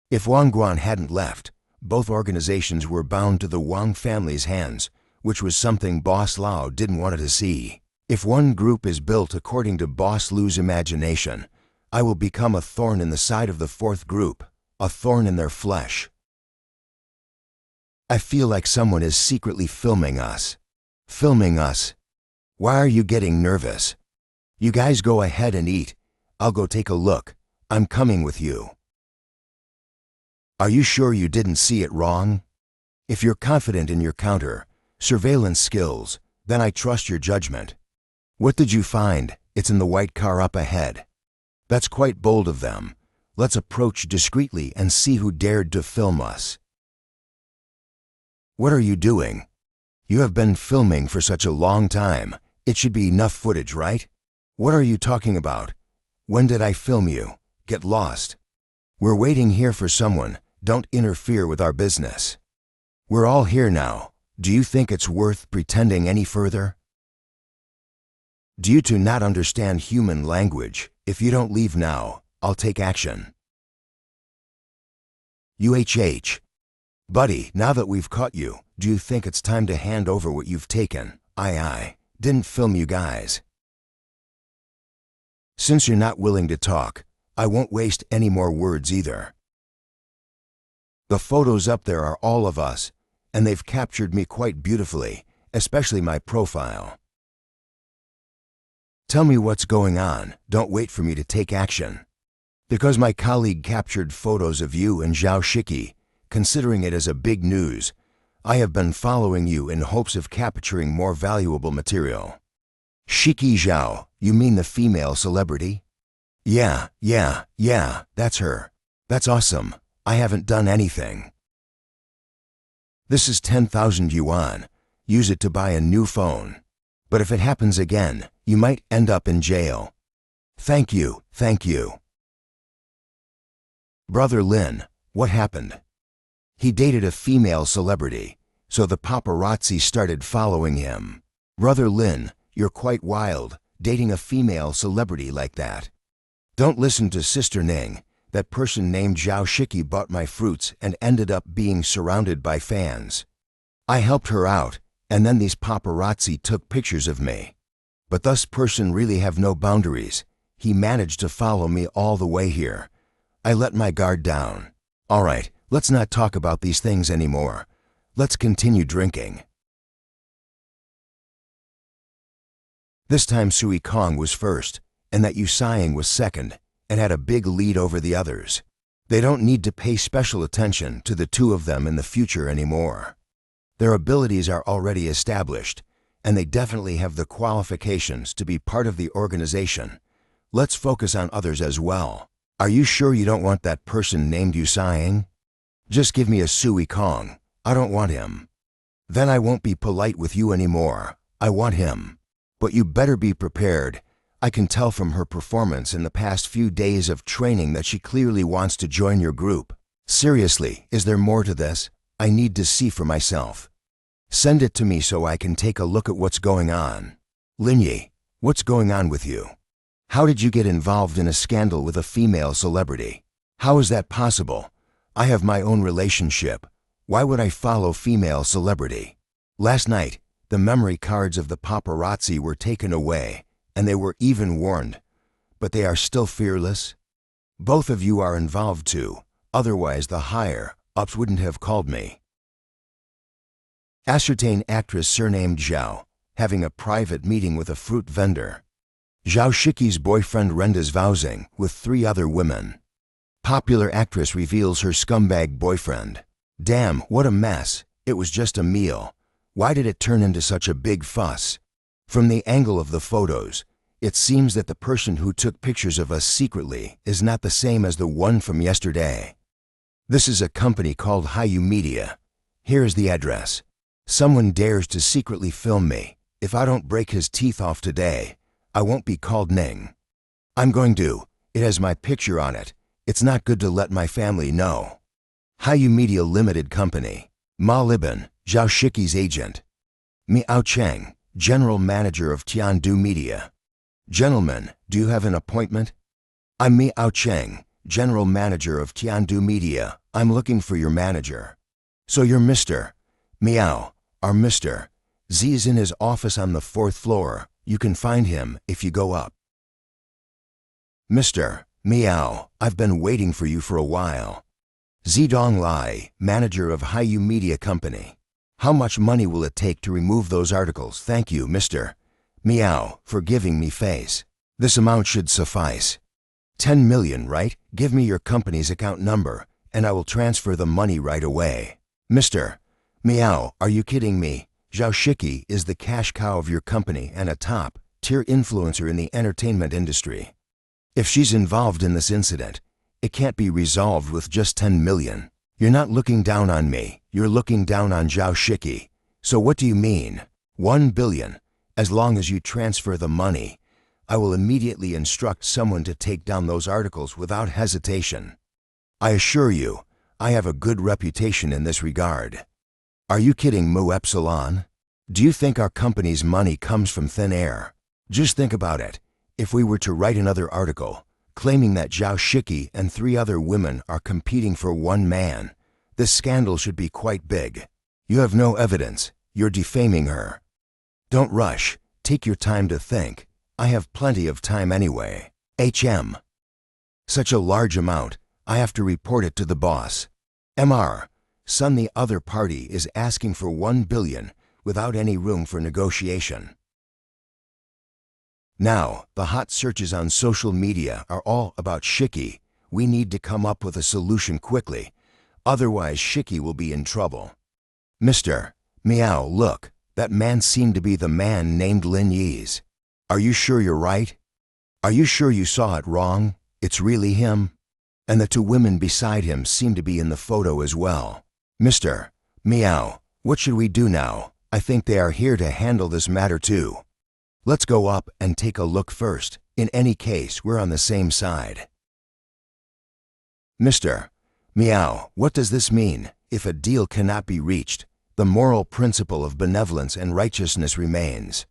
If Wang Guan hadn't left, both organizations were bound to the Wang family's hands, which was something Boss Lao didn't want to see. If one group is built according to Boss Lu's imagination, I will become a thorn in the side of the fourth group, a thorn in their flesh. I feel like someone is secretly filming us. Filming us? Why are you getting nervous? You guys go ahead and eat. I'll go take a look. I'm coming with you. Are you sure you didn't see it wrong? If you're confident in your counter, surveillance skills, then I trust your judgment. What did you find? It's in the white car up ahead. That's quite bold of them. Let's approach discreetly and see who dared to film us. What are you doing? You have been filming for such a long time. It should be enough footage, right? What are you talking about? When did I film you? Get lost. We're waiting here for someone. Don't interfere with our business. We're all here now. Do you think it's worth pretending any further? Do you two not understand human language? If you don't leave now, I'll take action. UHH. Buddy, now that we've caught you, do you think it's time to hand over what you've taken? I didn't film you guys. Since you're not willing to talk, I won't waste any more words either. The photos up there are all of us, and they've captured me quite beautifully, especially my profile. Tell me what's going on. Don't wait for me to take action. Because my colleague captured photos of you and Zhao Shiki, considering it as a big news, I have been following you in hopes of capturing more valuable material. Shiki Zhao, you mean the female celebrity? Yeah, that's her. That's awesome. I haven't done anything. This is 10,000 yuan. Use it to buy a new phone. But if it happens again, you might end up in jail. Thank you. Brother Lin, what happened? He dated a female celebrity, so the paparazzi started following him. Brother Lin, you're quite wild, dating a female celebrity like that. Don't listen to Sister Ning. That person named Zhao Shiki bought my fruits and ended up being surrounded by fans. I helped her out, and then these paparazzi took pictures of me. But this person really have no boundaries. He managed to follow me all the way here. I let my guard down. All right, let's not talk about these things anymore. Let's continue drinking. This time Sui Kong was first, and that Yusaying was second, and had a big lead over the others. They don't need to pay special attention to the two of them in the future anymore. Their abilities are already established, and they definitely have the qualifications to be part of the organization. Let's focus on others as well. Are you sure you don't want that person named Yusaying? Just give me a Sui Kong. I don't want him. Then I won't be polite with you anymore. I want him. But you better be prepared. I can tell from her performance in the past few days of training that she clearly wants to join your group. Seriously, is there more to this? I need to see for myself. Send it to me so I can take a look at what's going on. Lin Yi, What's going on with you? How did you get involved in a scandal with a female celebrity? How is that possible? I have my own relationship. Why would I follow female celebrity? Last night, the memory cards of the paparazzi were taken away, and they were even warned. But they are still fearless? Both of you are involved too, otherwise the higher-ups wouldn't have called me. Ascertain actress surnamed Zhao, having a private meeting with a fruit vendor. Zhao Shiqi's boyfriend Renda's vows with 3 other women. Popular actress reveals her scumbag boyfriend. Damn, what a mess. It was just a meal. Why did it turn into such a big fuss? From the angle of the photos, it seems that the person who took pictures of us secretly is not the same as the one from yesterday. This is a company called Hayu Media. Here is the address. Someone dares to secretly film me. If I don't break his teeth off today, I won't be called Ning. I'm going to. It has my picture on it. It's not good to let my family know. Hayu Media Limited Company. Ma Liban, Zhao Shiqi's agent. Miao Cheng, General Manager of Tiandu Media. Gentlemen, do you have an appointment? I'm Miao Cheng, General Manager of Tiandu Media. I'm looking for your manager. So you're Mr. Miao, our Mr. Z is in his office on the 4th floor. You can find him if you go up. Mr. Miao, I've been waiting for you for a while. Zidong Lai, manager of Hayu Media Company. How much money will it take to remove those articles? Thank you, Mr. Miao, for giving me face. This amount should suffice. 10 million, right? Give me your company's account number, and I will transfer the money right away. Mr. Miao, are you kidding me? Zhao Shiqi is the cash cow of your company and a top-tier influencer in the entertainment industry. If she's involved in this incident, it can't be resolved with just 10 million. You're not looking down on me, you're looking down on Zhao Shiqi. So what do you mean? 1 billion. As long as you transfer the money, I will immediately instruct someone to take down those articles without hesitation. I assure you, I have a good reputation in this regard. Are you kidding, Mu Epsilon? Do you think our company's money comes from thin air? Just think about it. If we were to write another article, claiming that Zhao Shiqi and 3 other women are competing for one man, this scandal should be quite big. You have no evidence. You're defaming her. Don't rush. Take your time to think. I have plenty of time anyway. HM. Such a large amount, I have to report it to the boss. MR. Son, the other party is asking for 1 billion without any room for negotiation. Now, the hot searches on social media are all about Shiqi. We need to come up with a solution quickly, otherwise Shiqi will be in trouble. Mr. Miao, look, that man seemed to be the man named Lin Yi's. Are you sure you're right? Are you sure you saw it wrong? It's really him? And the 2 women beside him seem to be in the photo as well. Mr. Miao, what should we do now? I think they are here to handle this matter too. Let's go up and take a look first. In any case, we're on the same side. Mr. Miao, what does this mean? If a deal cannot be reached, the moral principle of benevolence and righteousness remains.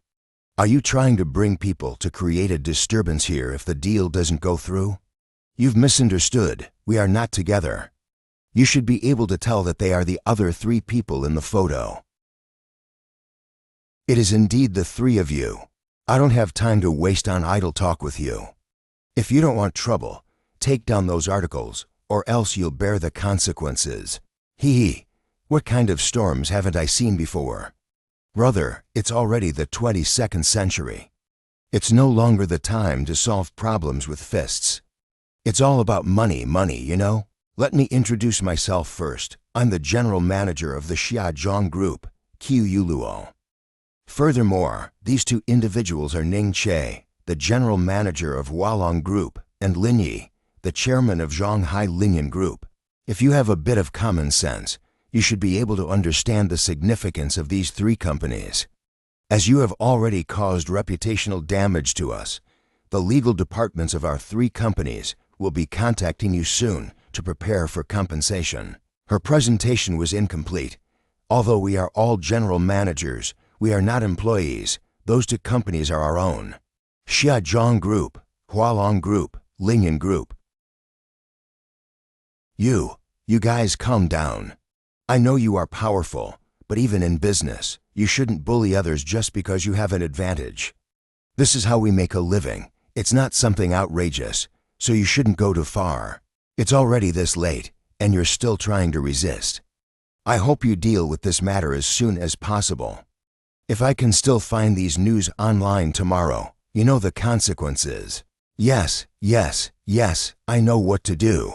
Are you trying to bring people to create a disturbance here if the deal doesn't go through? You've misunderstood. We are not together. You should be able to tell that they are the other 3 people in the photo. It is indeed the 3 of you. I don't have time to waste on idle talk with you. If you don't want trouble, take down those articles, or else you'll bear the consequences. Hee. What kind of storms haven't I seen before? Brother, it's already the 22nd century. It's no longer the time to solve problems with fists. It's all about money, you know? Let me introduce myself first. I'm the general manager of the Xiaozhong Group, Qiu Yuluo. Furthermore, these 2 individuals are Ning Che, the general manager of Hualong Group, and Lin Yi, the chairman of Zhonghai Linyan Group. If you have a bit of common sense, you should be able to understand the significance of these 3 companies. As you have already caused reputational damage to us, the legal departments of our 3 companies will be contacting you soon to prepare for compensation. Her presentation was incomplete. Although we are all general managers, we are not employees. Those 2 companies are our own. Xiaozhong Group, Hualong Group, Lingyan Group. You guys calm down. I know you are powerful, but even in business, you shouldn't bully others just because you have an advantage. This is how we make a living. It's not something outrageous, so you shouldn't go too far. It's already this late, and you're still trying to resist. I hope you deal with this matter as soon as possible. If I can still find these news online tomorrow, you know the consequences. Yes, I know what to do.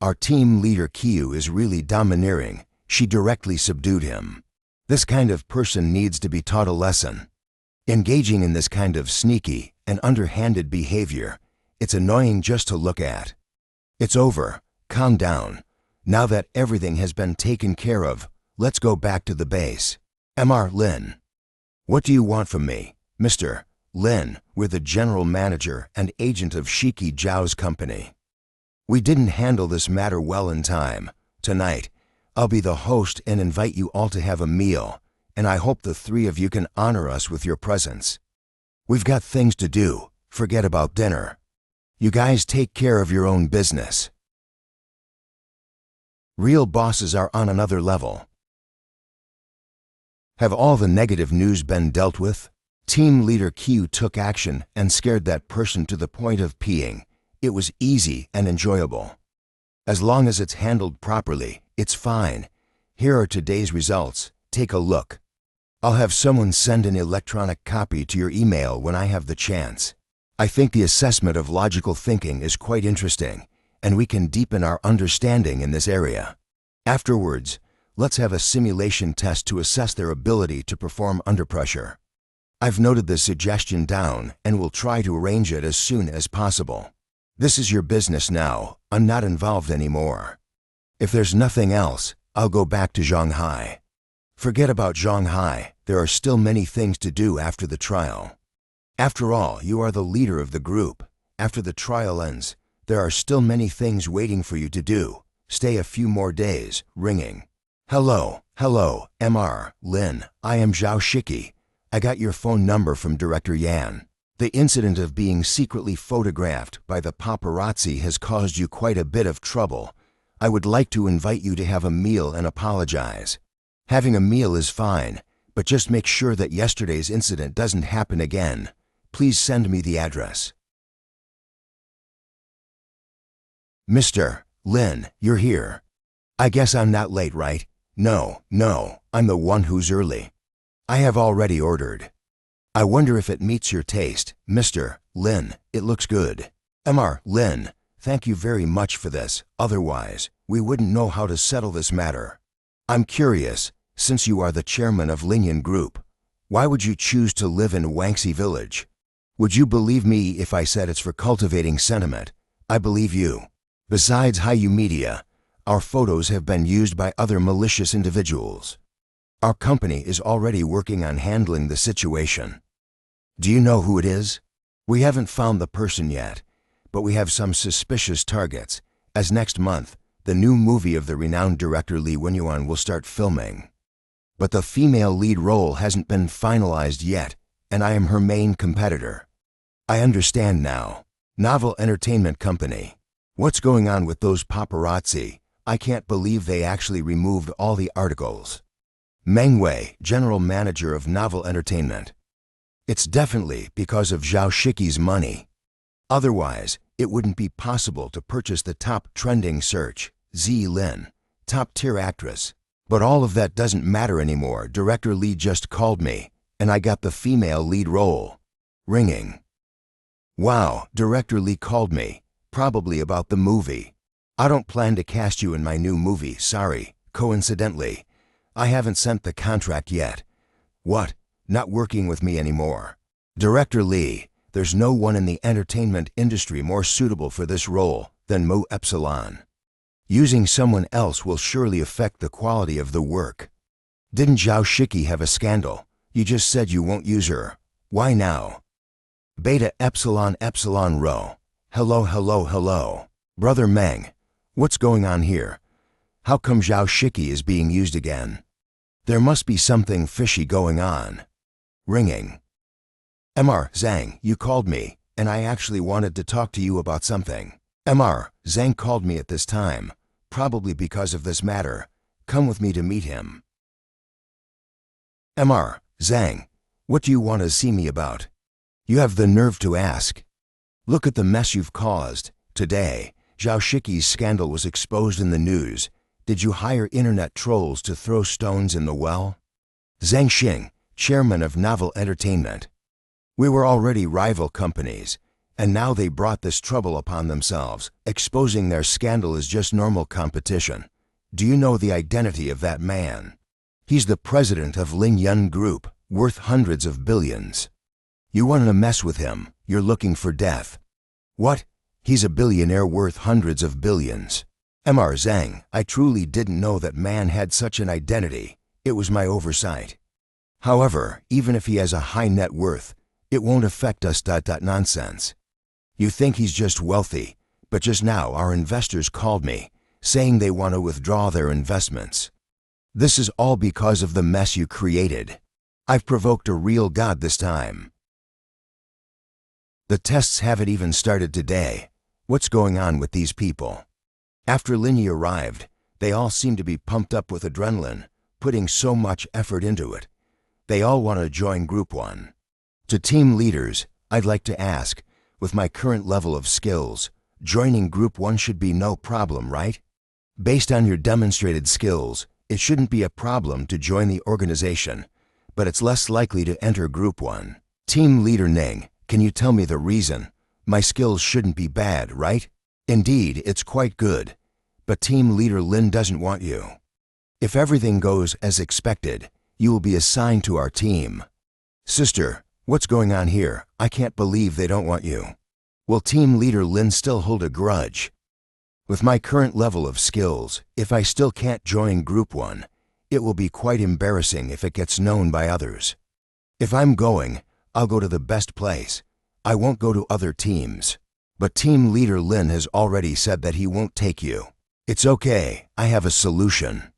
Our team leader Kiyu is really domineering. She directly subdued him. This kind of person needs to be taught a lesson. Engaging in this kind of sneaky and underhanded behavior, it's annoying just to look at. It's over. Calm down. Now that everything has been taken care of, let's go back to the base. Mr. Lin. What do you want from me, Mr. Lin? We're the general manager and agent of Shiki Zhao's company. We didn't handle this matter well in time. Tonight, I'll be the host and invite you all to have a meal, and I hope the three of you can honor us with your presence. We've got things to do. Forget about dinner. You guys take care of your own business. Real bosses are on another level. Have all the negative news been dealt with? Team leader Q took action and scared that person to the point of peeing. It was easy and enjoyable. As long as it's handled properly, it's fine. Here are today's results. Take a look. I'll have someone send an electronic copy to your email when I have the chance. I think the assessment of logical thinking is quite interesting, and we can deepen our understanding in this area. Afterwards, let's have a simulation test to assess their ability to perform under pressure. I've noted this suggestion down and will try to arrange it as soon as possible. This is your business now. I'm not involved anymore. If there's nothing else, I'll go back to Shanghai. Forget about Shanghai. There are still many things to do after the trial. After all, you are the leader of the group. After the trial ends, there are still many things waiting for you to do. Stay a few more days. Ringing. Hello, Mr. Lin. I am Zhao Shiki. I got your phone number from Director Yan. The incident of being secretly photographed by the paparazzi has caused you quite a bit of trouble. I would like to invite you to have a meal and apologize. Having a meal is fine, but just make sure that yesterday's incident doesn't happen again. Please send me the address. Mr. Lin, you're here. I guess I'm not late, right? No, I'm the one who's early. I have already ordered. I wonder if it meets your taste, Mr. Lin. It looks good. Mr. Lin, thank you very much for this. Otherwise, we wouldn't know how to settle this matter. I'm curious, since you are the chairman of Lingyan Group, why would you choose to live in Wangxi Village? Would you believe me if I said it's for cultivating sentiment? I believe you. Besides Hiyu Media, our photos have been used by other malicious individuals. Our company is already working on handling the situation. Do you know who it is? We haven't found the person yet, but we have some suspicious targets, as next month, the new movie of the renowned director Li Wenyuan will start filming. But the female lead role hasn't been finalized yet, and I am her main competitor. I understand now. Novel Entertainment Company. What's going on with those paparazzi? I can't believe they actually removed all the articles. Manhwa, General Manager of Novel Entertainment. It's definitely because of Zhao Shiki's money. Otherwise, it wouldn't be possible to purchase the top trending search, Z Lin, top-tier actress. But all of that doesn't matter anymore. Director Li just called me, and I got the female lead role. Ringing. Wow, Director Li called me, probably about the movie. I don't plan to cast you in my new movie, sorry. Coincidentally, I haven't sent the contract yet. What? Not working with me anymore? Director Li, there's no one in the entertainment industry more suitable for this role than Mu Epsilon. Using someone else will surely affect the quality of the work. Didn't Zhao Shiki have a scandal? You just said you won't use her. Why now? Beta Epsilon Epsilon Rho. Hello. Brother Meng, what's going on here? How come Zhao Shiki is being used again? There must be something fishy going on. Ringing. Mr. Zhang, you called me, and I actually wanted to talk to you about something. Mr. Zhang called me at this time, probably because of this matter. Come with me to meet him. Mr. Zhang, what do you want to see me about? You have the nerve to ask. Look at the mess you've caused. Today, Zhao Shiqi's scandal was exposed in the news. Did you hire internet trolls to throw stones in the well? Zhang Xing, chairman of Novel Entertainment. We were already rival companies, and now they brought this trouble upon themselves. Exposing their scandal is just normal competition. Do you know the identity of that man? He's the president of Ling Yun Group, worth hundreds of billions. You want to mess with him, you're looking for death. What? He's a billionaire worth hundreds of billions. Mr. Zhang, I truly didn't know that man had such an identity. It was my oversight. However, even if he has a high net worth, it won't affect us. Nonsense. You think he's just wealthy, but just now our investors called me, saying they want to withdraw their investments. This is all because of the mess you created. I've provoked a real god this time. The tests haven't even started today. What's going on with these people? After Linyi arrived, they all seem to be pumped up with adrenaline, putting so much effort into it. They all want to join Group 1. To team leaders, I'd like to ask, with my current level of skills, joining Group 1 should be no problem, right? Based on your demonstrated skills, it shouldn't be a problem to join the organization, but it's less likely to enter Group 1. Team Leader Ning, can you tell me the reason? My skills shouldn't be bad, right? Indeed, it's quite good, but Team Leader Lin doesn't want you. If everything goes as expected, you will be assigned to our team. Sister, what's going on here? I can't believe they don't want you. Will Team Leader Lin still hold a grudge? With my current level of skills, if I still can't join Group 1, it will be quite embarrassing if it gets known by others. If I'm going, I'll go to the best place. I won't go to other teams. But Team Leader Lin has already said that he won't take you. It's okay, I have a solution.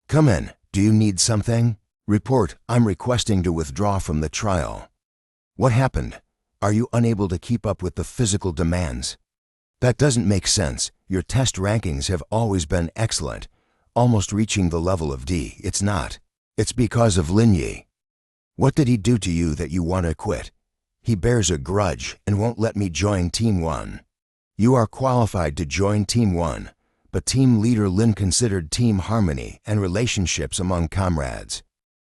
Come in, do you need something? Report, I'm requesting to withdraw from the trial. What happened? Are you unable to keep up with the physical demands? That doesn't make sense. Your test rankings have always been excellent, almost reaching the level of D. It's not. It's because of Linyi. What did he do to you that you want to quit? He bears a grudge and won't let me join Team 1. You are qualified to join Team 1, but Team Leader Lin considered team harmony and relationships among comrades.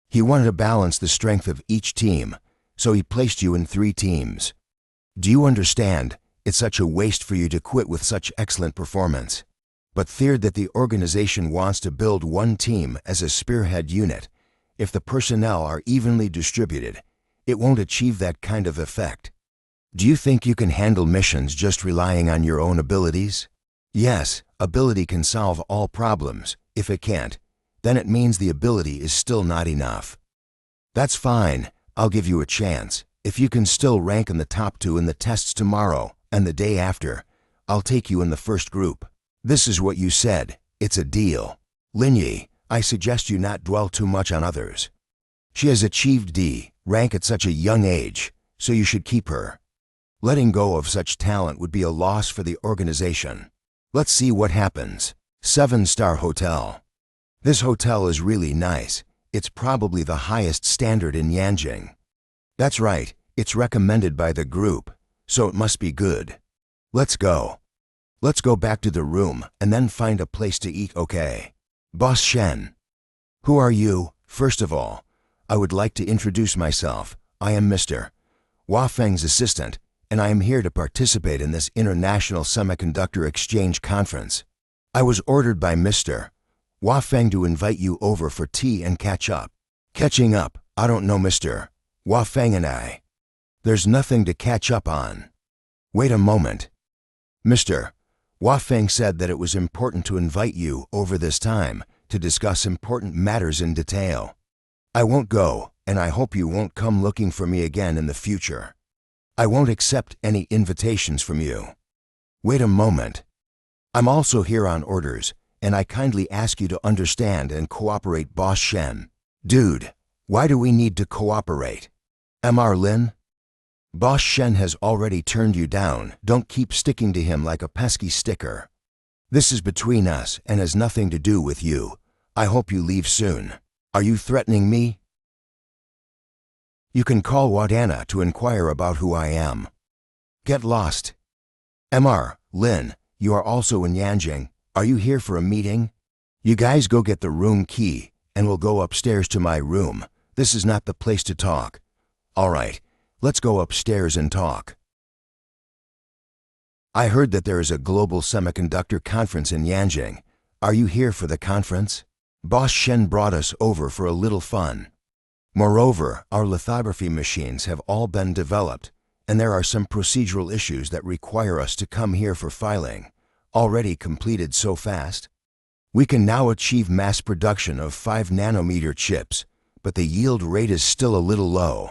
He wanted to balance the strength of each team, so he placed you in 3 teams. Do you understand? It's such a waste for you to quit with such excellent performance. But feared that the organization wants to build one team as a spearhead unit. If the personnel are evenly distributed, it won't achieve that kind of effect. Do you think you can handle missions just relying on your own abilities? Yes, ability can solve all problems. If it can't, then it means the ability is still not enough. That's fine, I'll give you a chance. If you can still rank in the top 2 in the tests tomorrow and the day after, I'll take you in the first group. This is what you said, it's a deal. Linyi, I suggest you not dwell too much on others. She has achieved D rank at such a young age, so you should keep her. Letting go of such talent would be a loss for the organization. Let's see what happens. 7-star hotel. This hotel is really nice. It's probably the highest standard in Yanjing. That's right, it's recommended by the group, so it must be good. Let's go. Let's go back to the room and then find a place to eat, okay? Boss Shen. Who are you? First of all, I would like to introduce myself. I am Mr. Hua Feng's assistant, and I am here to participate in this International Semiconductor Exchange Conference. I was ordered by Mr. Hua Feng to invite you over for tea and catch up. Catching up? I don't know Mr. Hua Feng and I. There's nothing to catch up on. Wait a moment. Mr. Hua Feng said that it was important to invite you over this time to discuss important matters in detail. I won't go, and I hope you won't come looking for me again in the future. I won't accept any invitations from you. Wait a moment. I'm also here on orders, and I kindly ask you to understand and cooperate, Boss Shen. Dude, why do we need to cooperate? Mr. Lin? Boss Shen has already turned you down. Don't keep sticking to him like a pesky sticker. This is between us and has nothing to do with you. I hope you leave soon. Are you threatening me? You can call Wadana to inquire about who I am. Get lost. Mr. Lin, you are also in Yanjing. Are you here for a meeting? You guys go get the room key and we'll go upstairs to my room. This is not the place to talk. All right, let's go upstairs and talk. I heard that there is a global semiconductor conference in Yanjing. Are you here for the conference? Boss Shen brought us over for a little fun. Moreover, our lithography machines have all been developed, and there are some procedural issues that require us to come here for filing. Already completed so fast. We can now achieve mass production of 5-nanometer chips, but the yield rate is still a little low.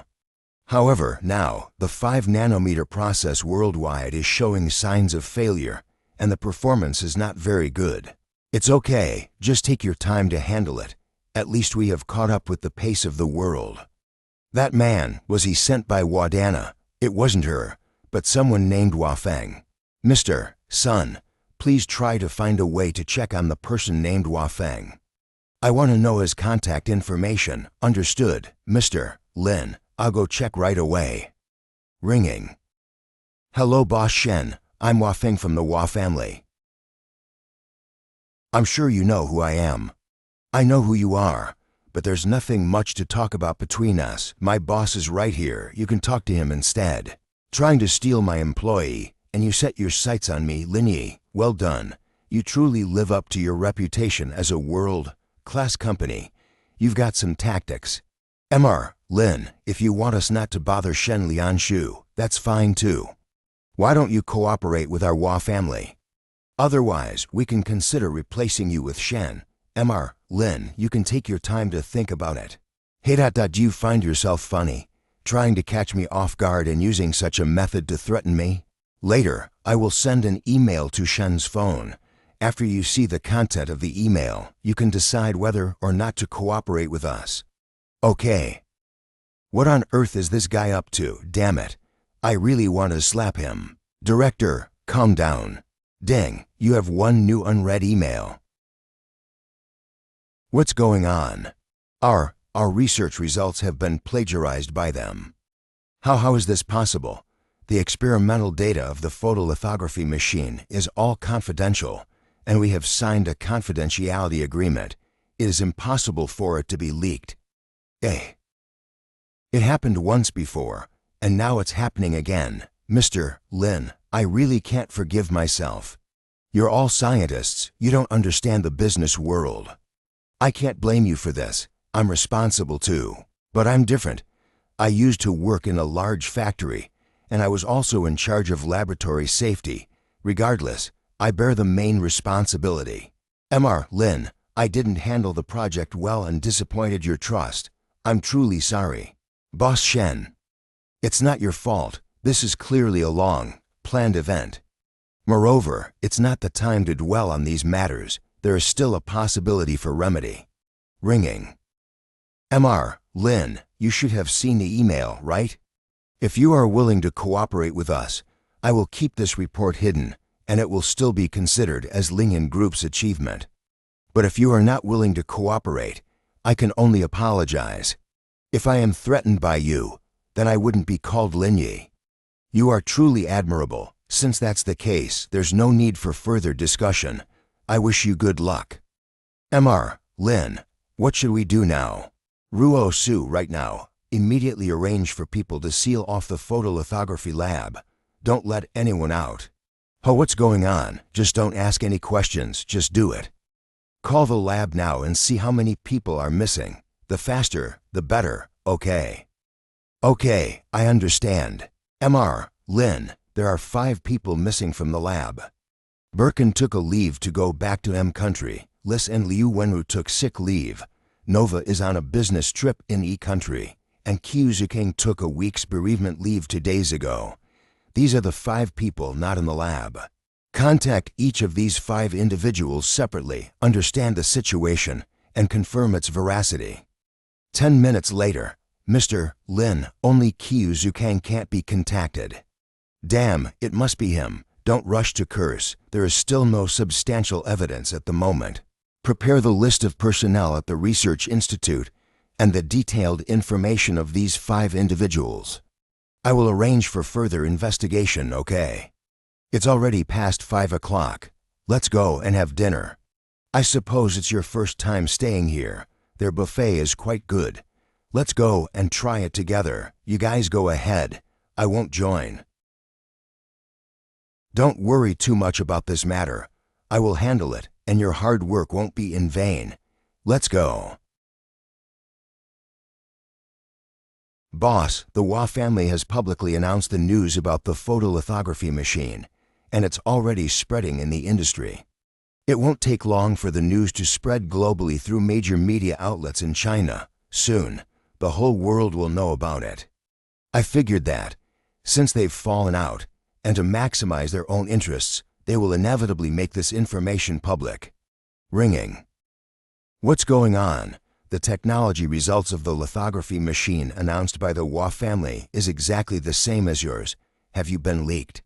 However, now, the 5-nanometer process worldwide is showing signs of failure, and the performance is not very good. It's okay, just take your time to handle it. At least we have caught up with the pace of the world. That man, was he sent by Wadana? It wasn't her, but someone named Wafeng. Mr. Sun, please try to find a way to check on the person named Wafeng. I want to know his contact information. Understood, Mr. Lin. I'll go check right away. Ringing. Hello, Boss Shen. I'm Wafeng from the Hua family. I'm sure you know who I am. I know who you are, but there's nothing much to talk about between us. My boss is right here. You can talk to him instead. Trying to steal my employee, and you set your sights on me, Lin Yi. Well done. You truly live up to your reputation as a world-class company. You've got some tactics. Mr. Lin, if you want us not to bother Shen Lianshu, that's fine too. Why don't you cooperate with our Hua family? Otherwise, we can consider replacing you with Shen. Mr. Lin, you can take your time to think about it. Hey, do you find yourself funny, trying to catch me off guard and using such a method to threaten me? Later, I will send an email to Shen's phone. After you see the content of the email, you can decide whether or not to cooperate with us. Okay. What on earth is this guy up to? Damn it. I really want to slap him. Director, calm down. Ding, you have one new unread email. What's going on? Our research results have been plagiarized by them. How is this possible? The experimental data of the photolithography machine is all confidential, and we have signed a confidentiality agreement. It is impossible for it to be leaked. It happened once before, and now it's happening again. Mr. Lin, I really can't forgive myself. You're all scientists. You don't understand the business world. I can't blame you for this. I'm responsible too. But I'm different. I used to work in a large factory, and I was also in charge of laboratory safety. Regardless, I bear the main responsibility. Mr. Lin, I didn't handle the project well and disappointed your trust. I'm truly sorry. Boss Shen, it's not your fault. This is clearly a long-planned event. Moreover, it's not the time to dwell on these matters. There is still a possibility for remedy. Ringing. Mr. Lin, you should have seen the email, right? If you are willing to cooperate with us, I will keep this report hidden, and it will still be considered as Lingyan Group's achievement. But if you are not willing to cooperate, I can only apologize. If I am threatened by you, then I wouldn't be called Lin Yi. You are truly admirable. Since that's the case, there's no need for further discussion. I wish you good luck. Mr. Lin, what should we do now? Ruo Su right now. Immediately arrange for people to seal off the photolithography lab. Don't let anyone out. Oh, what's going on? Just don't ask any questions, just do it. Call the lab now and see how many people are missing. The faster, the better, okay? Okay, I understand. Mr. Lin, there are 5 people missing from the lab. Birkin took a leave to go back to M country. Lis and Liu Wenwu took sick leave. Nova is on a business trip in E country. And Qiu Ziking took a week's bereavement leave 2 days ago. These are the 5 people not in the lab. Contact each of these 5 individuals separately, understand the situation, and confirm its veracity. 10 minutes later, Mr. Lin, only Kyuzukang can't be contacted. Damn, it must be him. Don't rush to curse. There is still no substantial evidence at the moment. Prepare the list of personnel at the Research Institute and the detailed information of these 5 individuals. I will arrange for further investigation, okay? It's already past 5 o'clock. Let's go and have dinner. I suppose it's your first time staying here. Their buffet is quite good. Let's go and try it together. You guys go ahead. I won't join. Don't worry too much about this matter. I will handle it, and your hard work won't be in vain. Let's go. Boss, the Hua family has publicly announced the news about the photolithography machine, and it's already spreading in the industry. It won't take long for the news to spread globally through major media outlets in China. Soon, the whole world will know about it. I figured that, since they've fallen out, and to maximize their own interests, they will inevitably make this information public. Ringing. What's going on? The technology results of the lithography machine announced by the Hua family is exactly the same as yours. Have you been leaked?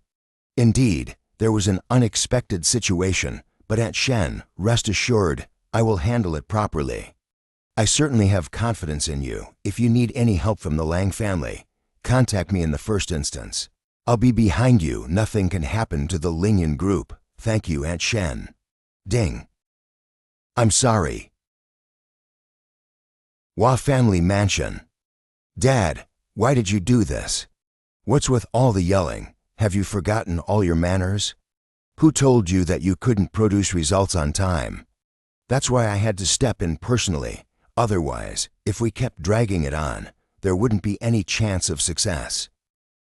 Indeed, there was an unexpected situation, but Aunt Shen, rest assured, I will handle it properly. I certainly have confidence in you. If you need any help from the Lang family, contact me in the first instance. I'll be behind you. Nothing can happen to the Lingyan group. Thank you, Aunt Shen. Ding. I'm sorry. Hua family mansion. Dad, why did you do this? What's with all the yelling? Have you forgotten all your manners? Who told you that you couldn't produce results on time? That's why I had to step in personally. Otherwise, if we kept dragging it on, there wouldn't be any chance of success.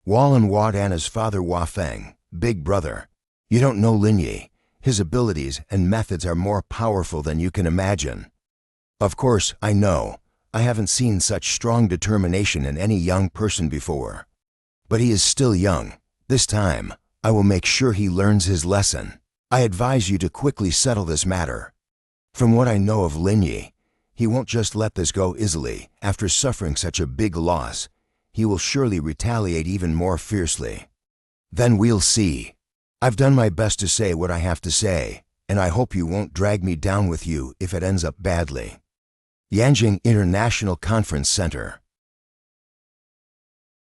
Wall and Wat Anna's father Hua Feng, big brother. You don't know Lin Yi. His abilities and methods are more powerful than you can imagine. Of course, I know. I haven't seen such strong determination in any young person before. But he is still young. This time, I will make sure he learns his lesson. I advise you to quickly settle this matter. From what I know of Lin Yi, he won't just let this go easily. After suffering such a big loss, he will surely retaliate even more fiercely. Then we'll see. I've done my best to say what I have to say, and I hope you won't drag me down with you if it ends up badly. Yanjing International Conference Center.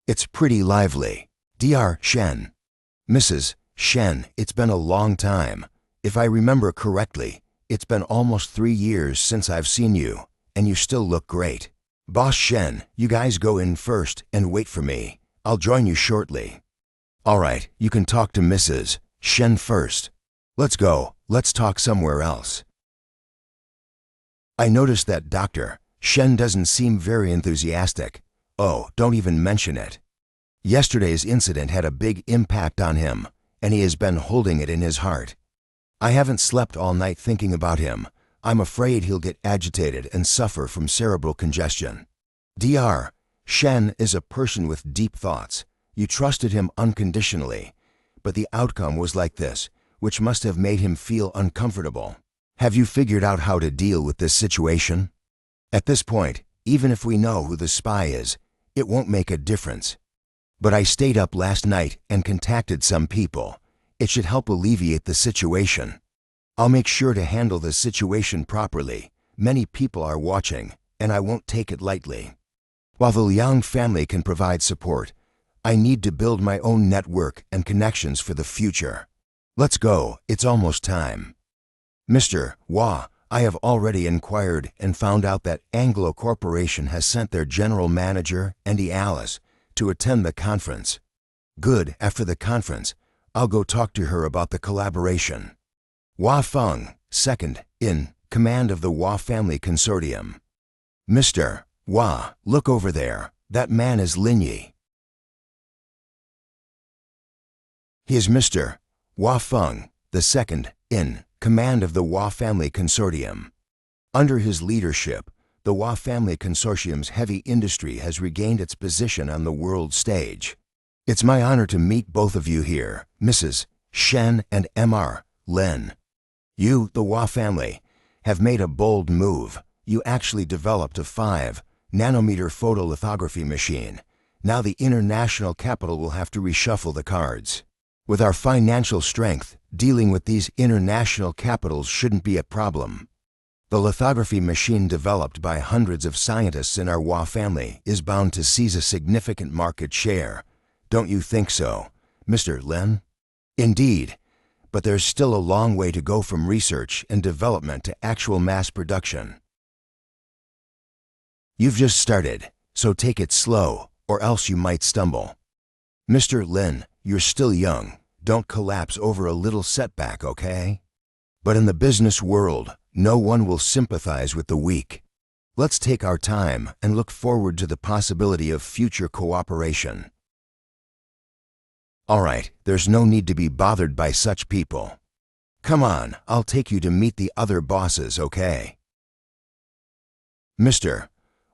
It's pretty lively. Dr. Shen. Mrs. Shen, it's been a long time. If I remember correctly, it's been almost 3 years since I've seen you, and you still look great. Boss Shen, you guys go in first and wait for me. I'll join you shortly. All right, you can talk to Mrs. Shen first. Let's go. Let's talk somewhere else. I noticed that Dr. Shen doesn't seem very enthusiastic. Oh, don't even mention it. Yesterday's incident had a big impact on him, and he has been holding it in his heart. I haven't slept all night thinking about him. I'm afraid he'll get agitated and suffer from cerebral congestion. Dr. Shen is a person with deep thoughts. You trusted him unconditionally, but the outcome was like this, which must have made him feel uncomfortable. Have you figured out how to deal with this situation? At this point, even if we know who the spy is, it won't make a difference. But I stayed up last night and contacted some people. It should help alleviate the situation. I'll make sure to handle the situation properly. Many people are watching, and I won't take it lightly. While the Liang family can provide support, I need to build my own network and connections for the future. Let's go, it's almost time. Mr. Hua, I have already inquired and found out that Anglo Corporation has sent their general manager, Andy Alice, to attend the conference. Good, after the conference, I'll go talk to her about the collaboration. Hua Feng, second, in command of the Hua family consortium. Mr. Hua, look over there. That man is Lin Yi. He is Mr. Hua Feng, the second, in command of the Hua family consortium. Under his leadership, the Hua family consortium's heavy industry has regained its position on the world stage. It's my honor to meet both of you here, Mrs. Shen and Mr. Lin. You, the Hua family, have made a bold move. You actually developed a 5 nanometer photolithography machine. Now the international capital will have to reshuffle the cards. With our financial strength, dealing with these international capitals shouldn't be a problem. The lithography machine developed by hundreds of scientists in our Hua family is bound to seize a significant market share. Don't you think so, Mr. Lin? Indeed, but there's still a long way to go from research and development to actual mass production. You've just started, so take it slow, or else you might stumble. Mr. Lin, you're still young. Don't collapse over a little setback, okay? But in the business world, no one will sympathize with the weak. Let's take our time and look forward to the possibility of future cooperation. All right, there's no need to be bothered by such people. Come on, I'll take you to meet the other bosses, okay? Mr.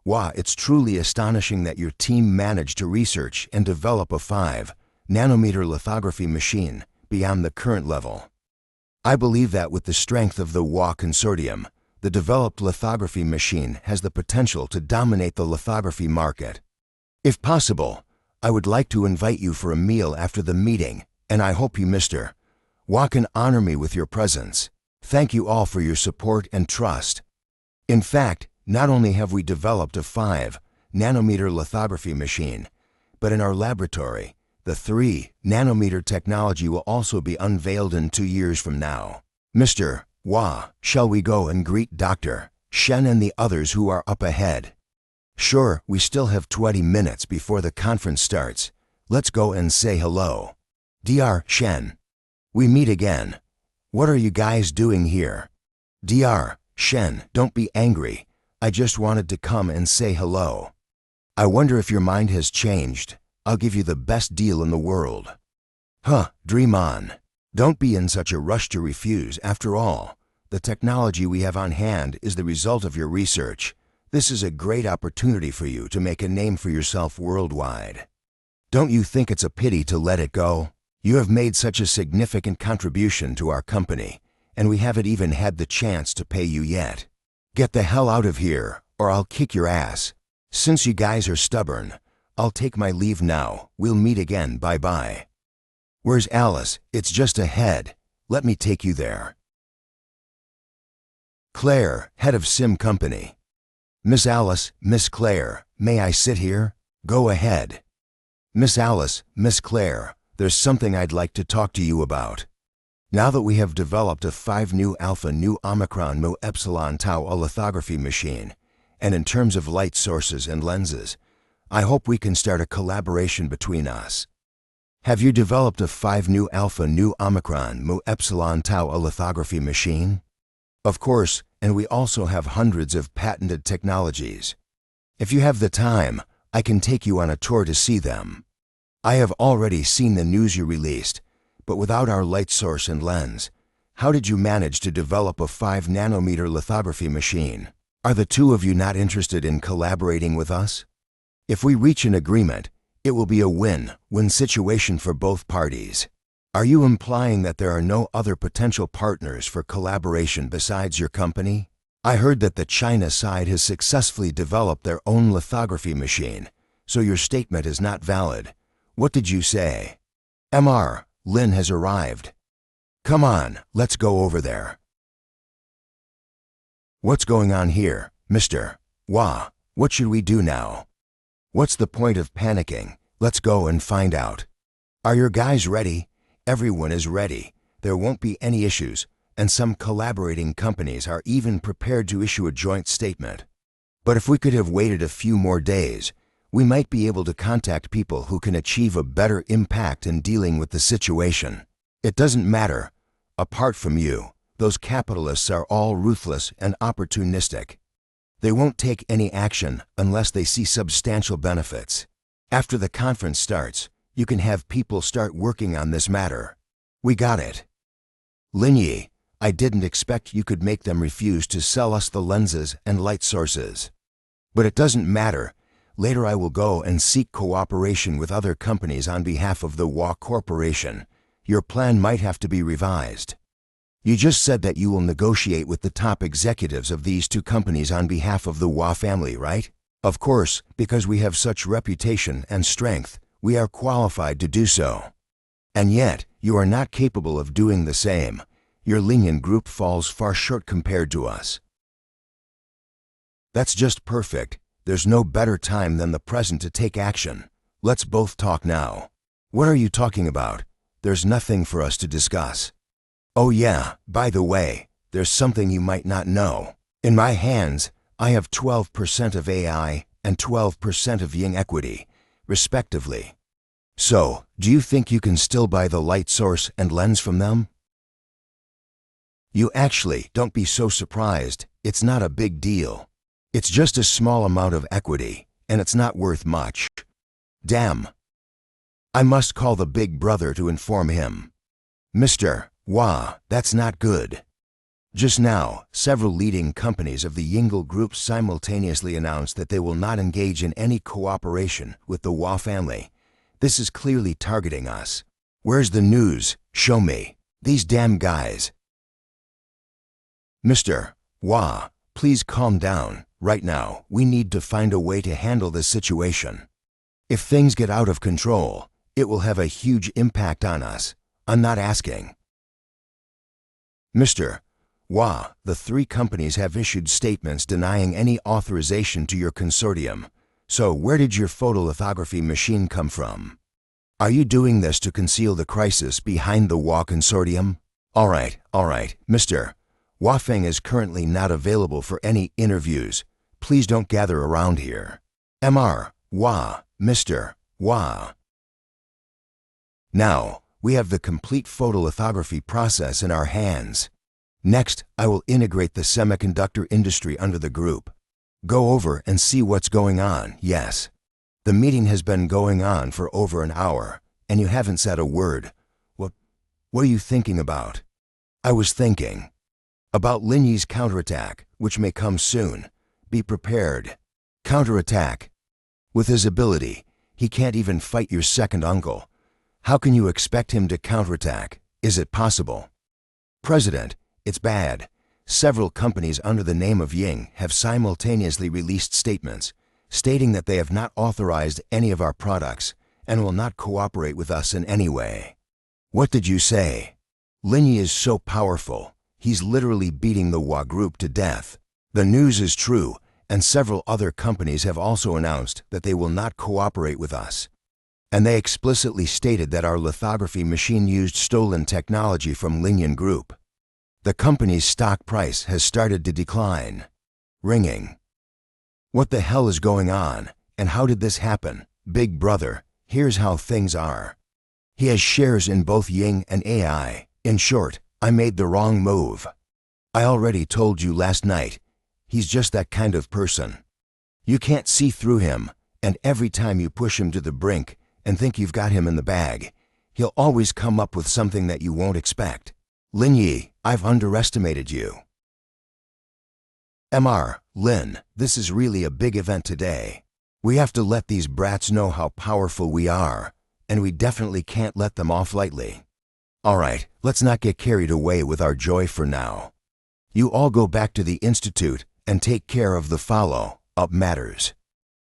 Hua, it's truly astonishing that your team managed to research and develop a 5-nanometer lithography machine beyond the current level. I believe that with the strength of the Hua Consortium, the developed lithography machine has the potential to dominate the lithography market. If possible, I would like to invite you for a meal after the meeting, and I hope you, Mr. Hua, can honor me with your presence. Thank you all for your support and trust. In fact, not only have we developed a 5-nanometer lithography machine, but in our laboratory, the 3-nanometer technology will also be unveiled in 2 years from now. Mr. Hua, shall we go and greet Dr. Shen and the others who are up ahead? Sure, we still have 20 minutes before the conference starts. Let's go and say hello. Dr. Shen. We meet again. What are you guys doing here? Dr. Shen, don't be angry. I just wanted to come and say hello. I wonder if your mind has changed. I'll give you the best deal in the world. Huh, dream on. Don't be in such a rush to refuse. After all, the technology we have on hand is the result of your research. This is a great opportunity for you to make a name for yourself worldwide. Don't you think it's a pity to let it go? You have made such a significant contribution to our company, and we haven't even had the chance to pay you yet. Get the hell out of here, or I'll kick your ass. Since you guys are stubborn, I'll take my leave now. We'll meet again. Bye-bye. Where's Alice? It's just ahead. Let me take you there. Claire, head of Sim Company. Miss Alice, Miss Claire, may I sit here? Go ahead. Miss Alice, Miss Claire, there's something I'd like to talk to you about. Now that we have developed a 5 nu alpha nu omicron mu epsilon tau lithography machine, and in terms of light sources and lenses, I hope we can start a collaboration between us. Have you developed a 5 nu alpha nu omicron mu epsilon tau lithography machine? Of course, and we also have hundreds of patented technologies. If you have the time, I can take you on a tour to see them. I have already seen the news you released, but without our light source and lens, how did you manage to develop a 5-nanometer lithography machine? Are the two of you not interested in collaborating with us? If we reach an agreement, it will be a win-win situation for both parties. Are you implying that there are no other potential partners for collaboration besides your company? I heard that the China side has successfully developed their own lithography machine, so your statement is not valid. What did you say? Mr. Lin has arrived. Come on, let's go over there. What's going on here, Mr. Hua? What should we do now? What's the point of panicking? Let's go and find out. Are your guys ready? Everyone is ready. There won't be any issues, and some collaborating companies are even prepared to issue a joint statement. But if we could have waited a few more days, we might be able to contact people who can achieve a better impact in dealing with the situation. It doesn't matter. Apart from you, those capitalists are all ruthless and opportunistic. They won't take any action unless they see substantial benefits. After the conference starts, you can have people start working on this matter. We got it. Lin Yi, I didn't expect you could make them refuse to sell us the lenses and light sources. But it doesn't matter. Later I will go and seek cooperation with other companies on behalf of the Hua Corporation. Your plan might have to be revised. You just said that you will negotiate with the top executives of these two companies on behalf of the Hua family, right? Of course, because we have such reputation and strength, we are qualified to do so. And yet, you are not capable of doing the same. Your Linian group falls far short compared to us. That's just perfect. There's no better time than the present to take action. Let's both talk now. What are you talking about? There's nothing for us to discuss. Oh yeah, by the way, there's something you might not know. In my hands, I have 12% of AI and 12% of Yin equity, respectively. So, do you think you can still buy the light source and lens from them? You actually don't be so surprised. It's not a big deal. It's just a small amount of equity, and it's not worth much. Damn. I must call the big brother to inform him. Mr. Wah, that's not good. Just now, several leading companies of the Yingle Group simultaneously announced that they will not engage in any cooperation with the Wah family. This is clearly targeting us. Where's the news? Show me. These damn guys. Mr. Wah, please calm down. Right now, we need to find a way to handle this situation. If things get out of control, it will have a huge impact on us. I'm not asking. Mr. Wah, the three companies have issued statements denying any authorization to your consortium. So where did your photolithography machine come from? Are you doing this to conceal the crisis behind the Wah consortium? All right, Mr. Wah Feng is currently not available for any interviews. Please don't gather around here. Mr. Wah, Mr. Wah. Now, we have the complete photolithography process in our hands. Next, I will integrate the semiconductor industry under the group. Go over and see what's going on, yes. The meeting has been going on for over an hour, and you haven't said a word. What are you thinking about? I was thinking about Lin Yi's counterattack, which may come soon. Be prepared. Counterattack. With his ability, he can't even fight your second uncle. How can you expect him to counterattack? Is it possible? President, it's bad. Several companies under the name of Ying have simultaneously released statements stating that they have not authorized any of our products and will not cooperate with us in any way. What did you say? Lin Yi is so powerful, he's literally beating the Wah Group to death. The news is true, and several other companies have also announced that they will not cooperate with us. And they explicitly stated that our lithography machine used stolen technology from Linian Group. The company's stock price has started to decline. Ringing. What the hell is going on, and how did this happen? Big brother, here's how things are. He has shares in both Ying and AI. In short, I made the wrong move. I already told you last night, he's just that kind of person. You can't see through him, and every time you push him to the brink and think you've got him in the bag, he'll always come up with something that you won't expect. Lin Yi, I've underestimated you. Lin, this is really a big event today. We have to let these brats know how powerful we are, and we definitely can't let them off lightly. All right, let's not get carried away with our joy for now. You all go back to the institute and take care of the follow-up matters.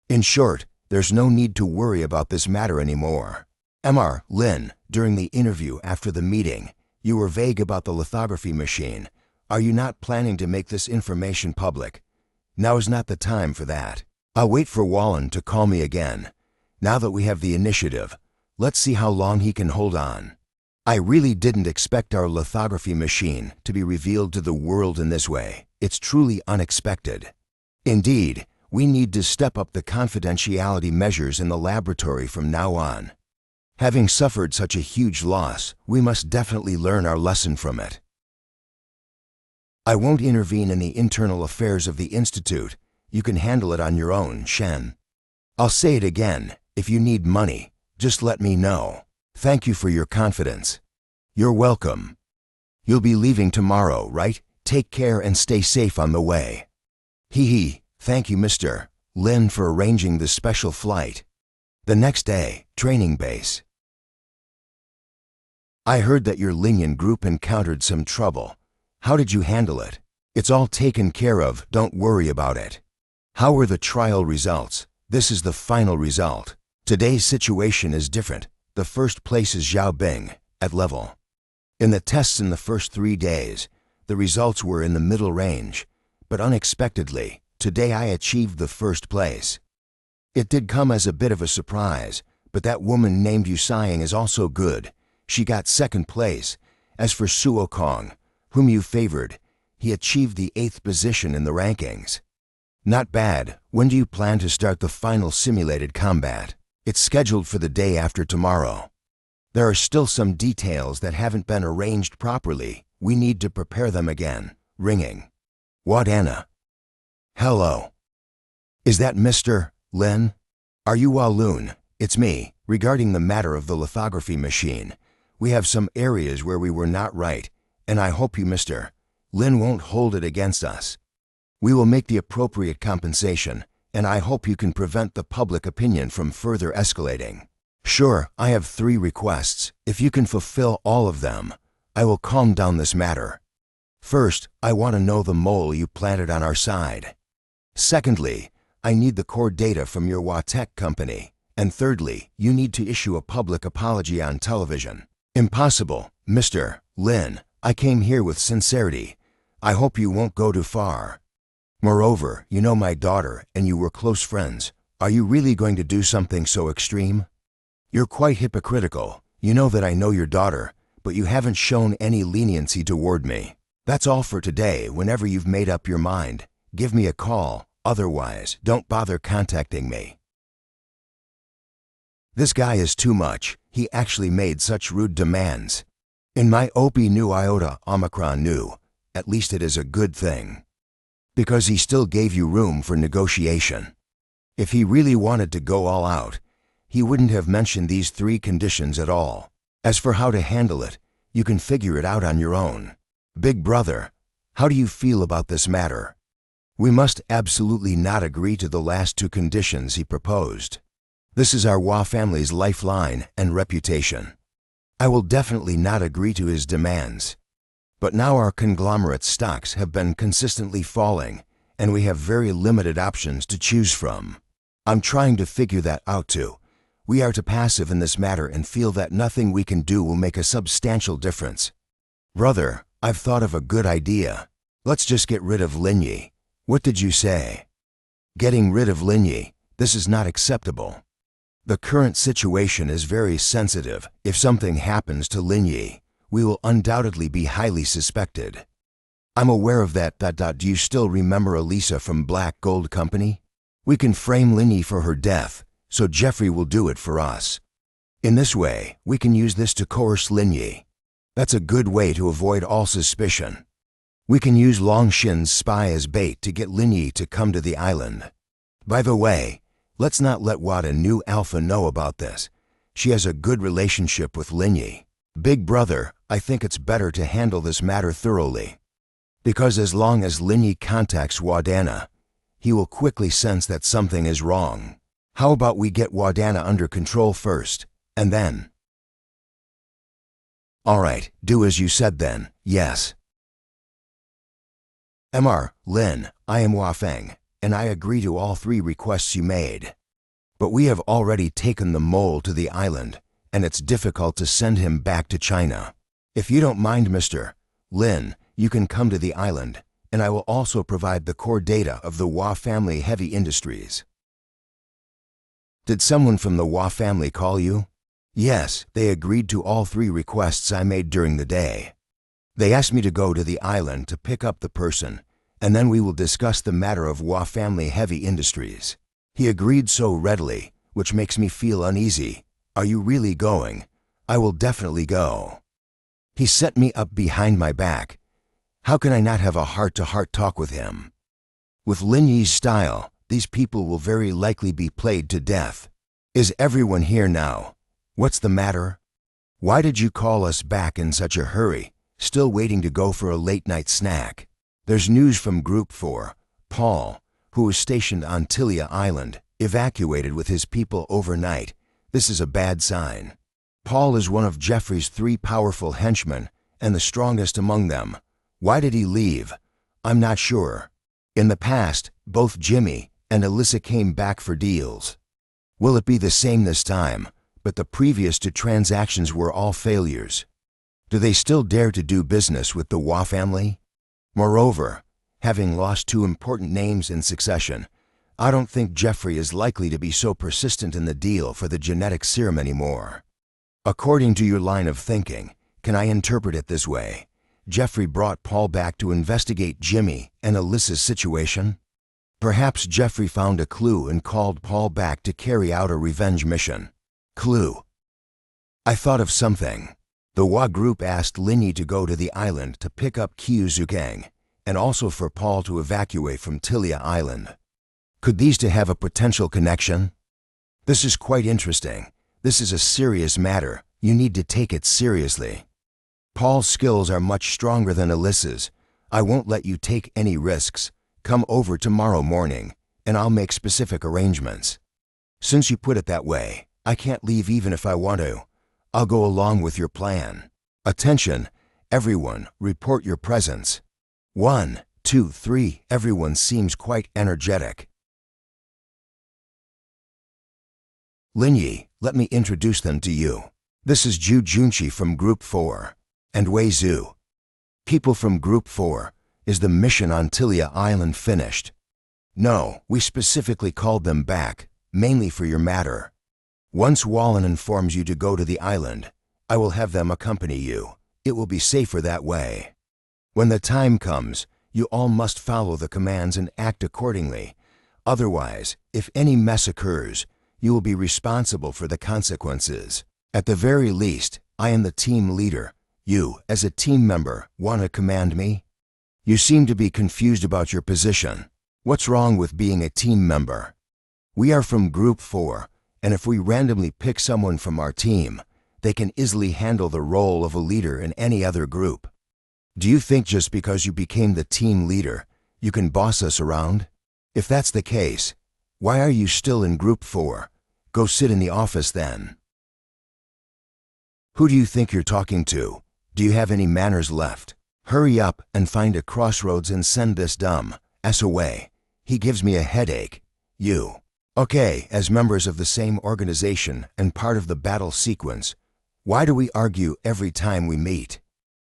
In short, there's no need to worry about this matter anymore. Lin, during the interview after the meeting, you were vague about the lithography machine. Are you not planning to make this information public? Now is not the time for that. I'll wait for Wallen to call me again. Now that we have the initiative, let's see how long he can hold on. I really didn't expect our lithography machine to be revealed to the world in this way. It's truly unexpected. Indeed, we need to step up the confidentiality measures in the laboratory from now on. Having suffered such a huge loss, we must definitely learn our lesson from it. I won't intervene in the internal affairs of the Institute. You can handle it on your own, Shen. I'll say it again, if you need money, just let me know. Thank you for your confidence. You're welcome. You'll be leaving tomorrow, right? Take care and stay safe on the way. Thank you, Mr. Lin, for arranging this special flight. The next day, training base. I heard that your Linian group encountered some trouble. How did you handle it? It's all taken care of, don't worry about it. How were the trial results? This is the final result. Today's situation is different. The first place is Xiao Bing, at level. In the tests in the first 3 days, the results were in the middle range, but unexpectedly, today I achieved the first place. It did come as a bit of a surprise, but that woman named Yasua is also good. She got second place. As for Suo Kong, whom you favored, he achieved the 8th position in the rankings. Not bad. When do you plan to start the final simulated combat? It's scheduled for the day after tomorrow. There are still some details that haven't been arranged properly. We need to prepare them again. Ringing. Wadana. Hello. Is that Mr. Lin? Are you Walloon? It's me. Regarding the matter of the lithography machine, we have some areas where we were not right, and I hope you, Mr. Lin, won't hold it against us. We will make the appropriate compensation, and I hope you can prevent the public opinion from further escalating. Sure, I have 3 requests. If you can fulfill all of them, I will calm down this matter. First, I want to know the mole you planted on our side. Secondly, I need the core data from your Watech company. And thirdly, you need to issue a public apology on television. Impossible, Mr. Lin. I came here with sincerity. I hope you won't go too far. Moreover, you know my daughter and you were close friends. Are you really going to do something so extreme? You're quite hypocritical. You know that I know your daughter, but you haven't shown any leniency toward me. That's all for today. Whenever you've made up your mind, give me a call. Otherwise, don't bother contacting me. This guy is too much. He actually made such rude demands. In my OP Nu Iota Omicron Nu, at least it is a good thing. Because he still gave you room for negotiation. If he really wanted to go all out, he wouldn't have mentioned these 3 conditions at all. As for how to handle it, you can figure it out on your own. Big brother, how do you feel about this matter? We must absolutely not agree to the last 2 conditions he proposed. This is our Hua family's lifeline and reputation. I will definitely not agree to his demands. But now our conglomerate stocks have been consistently falling, and we have very limited options to choose from. I'm trying to figure that out too. We are too passive in this matter and feel that nothing we can do will make a substantial difference. Brother, I've thought of a good idea. Let's just get rid of Linyi. What did you say? Getting rid of Linyi. This is not acceptable. The current situation is very sensitive. If something happens to Linyi, we will undoubtedly be highly suspected. I'm aware of that. Do you still remember Elisa from Black Gold Company? We can frame Linyi for her death, so Jeffrey will do it for us. In this way, we can use this to coerce Linyi. That's a good way to avoid all suspicion. We can use Longshin's spy as bait to get Linyi to come to the island. By the way, let's not let Wada Nu Alpha know about this. She has a good relationship with Linyi. Big brother, I think it's better to handle this matter thoroughly. Because as long as Linyi contacts Wadana, he will quickly sense that something is wrong. How about we get Wadana under control first, and then? Alright, do as you said then, yes. Mr. Lin, I am Hua Feng, and I agree to all 3 requests you made. But we have already taken the mole to the island, and it's difficult to send him back to China. If you don't mind, Mr. Lin, you can come to the island, and I will also provide the core data of the Hua family heavy industries. Did someone from the Hua family call you? Yes, they agreed to all 3 requests I made during the day. They asked me to go to the island to pick up the person, and then we will discuss the matter of Hua family heavy industries. He agreed so readily, which makes me feel uneasy. Are you really going? I will definitely go. He set me up behind my back. How can I not have a heart-to-heart talk with him? With Linyi's style, these people will very likely be played to death. Is everyone here now? What's the matter? Why did you call us back in such a hurry, still waiting to go for a late-night snack? There's news from Group 4. Paul, who was stationed on Tilia Island, evacuated with his people overnight. This is a bad sign. Paul is one of Jeffrey's 3 powerful henchmen and the strongest among them. Why did he leave? I'm not sure. In the past, both Jimmy and Alyssa came back for deals. Will it be the same this time, but the previous two transactions were all failures? Do they still dare to do business with the Hua family? Moreover, having lost two important names in succession, I don't think Jeffrey is likely to be so persistent in the deal for the genetic serum anymore. According to your line of thinking, can I interpret it this way? Jeffrey brought Paul back to investigate Jimmy and Alyssa's situation? Perhaps Jeffrey found a clue and called Paul back to carry out a revenge mission. Clue. I thought of something. The Hua group asked Linyi to go to the island to pick up Kyuzukang, and also for Paul to evacuate from Tilia Island. Could these two have a potential connection? This is quite interesting. This is a serious matter. You need to take it seriously. Paul's skills are much stronger than Alyssa's. I won't let you take any risks. Come over tomorrow morning, and I'll make specific arrangements. Since you put it that way, I can't leave even if I want to. I'll go along with your plan. Attention, everyone, report your presence. 1, 2, 3, everyone seems quite energetic. Linyi, let me introduce them to you. This is Ju Junchi from Group 4, and Wei Zhu. People from Group 4, is the mission on Tilia Island finished? No, we specifically called them back, mainly for your matter. Once Wallen informs you to go to the island, I will have them accompany you. It will be safer that way. When the time comes, you all must follow the commands and act accordingly. Otherwise, if any mess occurs, you will be responsible for the consequences. At the very least, I am the team leader. You, as a team member, want to command me? You seem to be confused about your position. What's wrong with being a team member? We are from Group 4, and if we randomly pick someone from our team, they can easily handle the role of a leader in any other group. Do you think just because you became the team leader, you can boss us around? If that's the case, why are you still in Group 4? Go sit in the office then. Who do you think you're talking to? Do you have any manners left? Hurry up and find a crossroads and send this dumb ass away. He gives me a headache. You. Okay, as members of the same organization and part of the battle sequence, why do we argue every time we meet?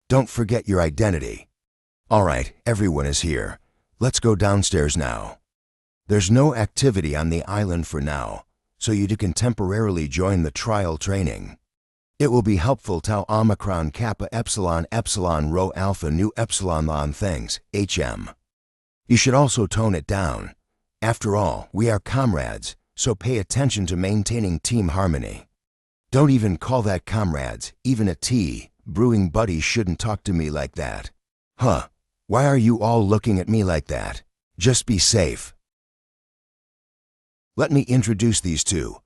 Don't forget your identity. All right, everyone is here. Let's go downstairs now. There's no activity on the island for now, so you can temporarily join the trial training. It will be helpful Tau Omicron Kappa Epsilon Epsilon Rho Alpha Nu Epsilon Lon things, HM. You should also tone it down. After all, we are comrades, so pay attention to maintaining team harmony. Don't even call that comrades, even a tea. Brewing buddy shouldn't talk to me like that. Huh, why are you all looking at me like that? Just be safe. Let me introduce these two.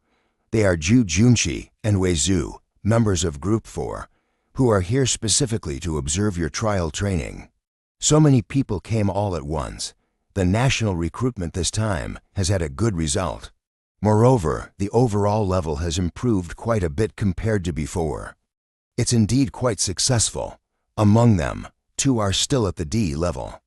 They are Ju Junchi and Wei Zhu, members of Group 4, who are here specifically to observe your trial training. So many people came all at once. The national recruitment this time has had a good result. Moreover, the overall level has improved quite a bit compared to before. It's indeed quite successful. Among them, 2 are still at the D level.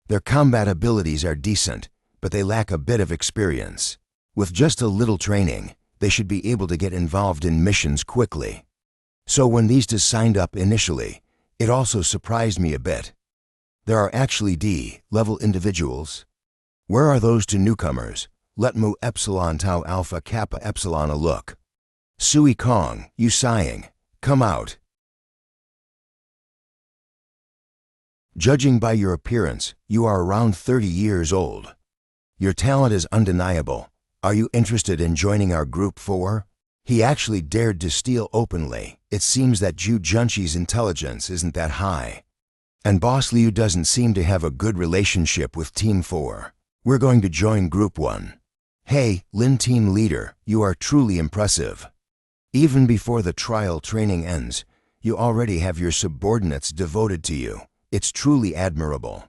Their combat abilities are decent, but they lack a bit of experience. With just a little training, they should be able to get involved in missions quickly. So when these two signed up initially, it also surprised me a bit. There are actually D-level individuals. Where are those two newcomers? Let Mu Epsilon Tau Alpha Kappa Epsilon a look. Sui Kong, you sighing, come out. Judging by your appearance, you are around 30 years old. Your talent is undeniable. Are you interested in joining our Group 4? He actually dared to steal openly. It seems that Ju Junchi's intelligence isn't that high. And Boss Liu doesn't seem to have a good relationship with Team 4. We're going to join Group 1. Hey, Lin Team Leader, you are truly impressive. Even before the trial training ends, you already have your subordinates devoted to you. It's truly admirable.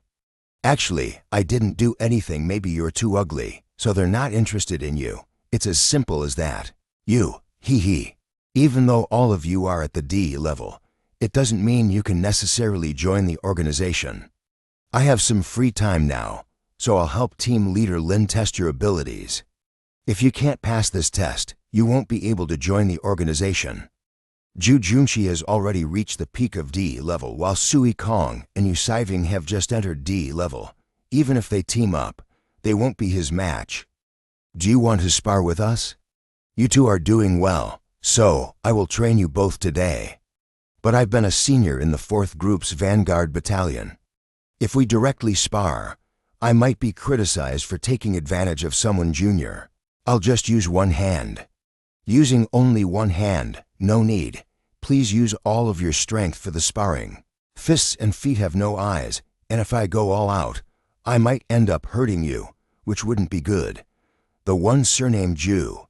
Actually, I didn't do anything. Maybe you're too ugly, so they're not interested in you. It's as simple as that. You, hee. Even though all of you are at the D level, it doesn't mean you can necessarily join the organization. I have some free time now, so I'll help Team Leader Lin test your abilities. If you can't pass this test, you won't be able to join the organization. Zhu Junxi has already reached the peak of D level, while Sui Kong and Yu Saiving have just entered D level. Even if they team up, they won't be his match. Do you want to spar with us? You two are doing well, so I will train you both today. But I've been a senior in the 4th Group's Vanguard Battalion. If we directly spar, I might be criticized for taking advantage of someone junior. I'll just use one hand. Using only one hand, no need. Please use all of your strength for the sparring. Fists and feet have no eyes, and if I go all out, I might end up hurting you, which wouldn't be good. The one surnamed Zhu.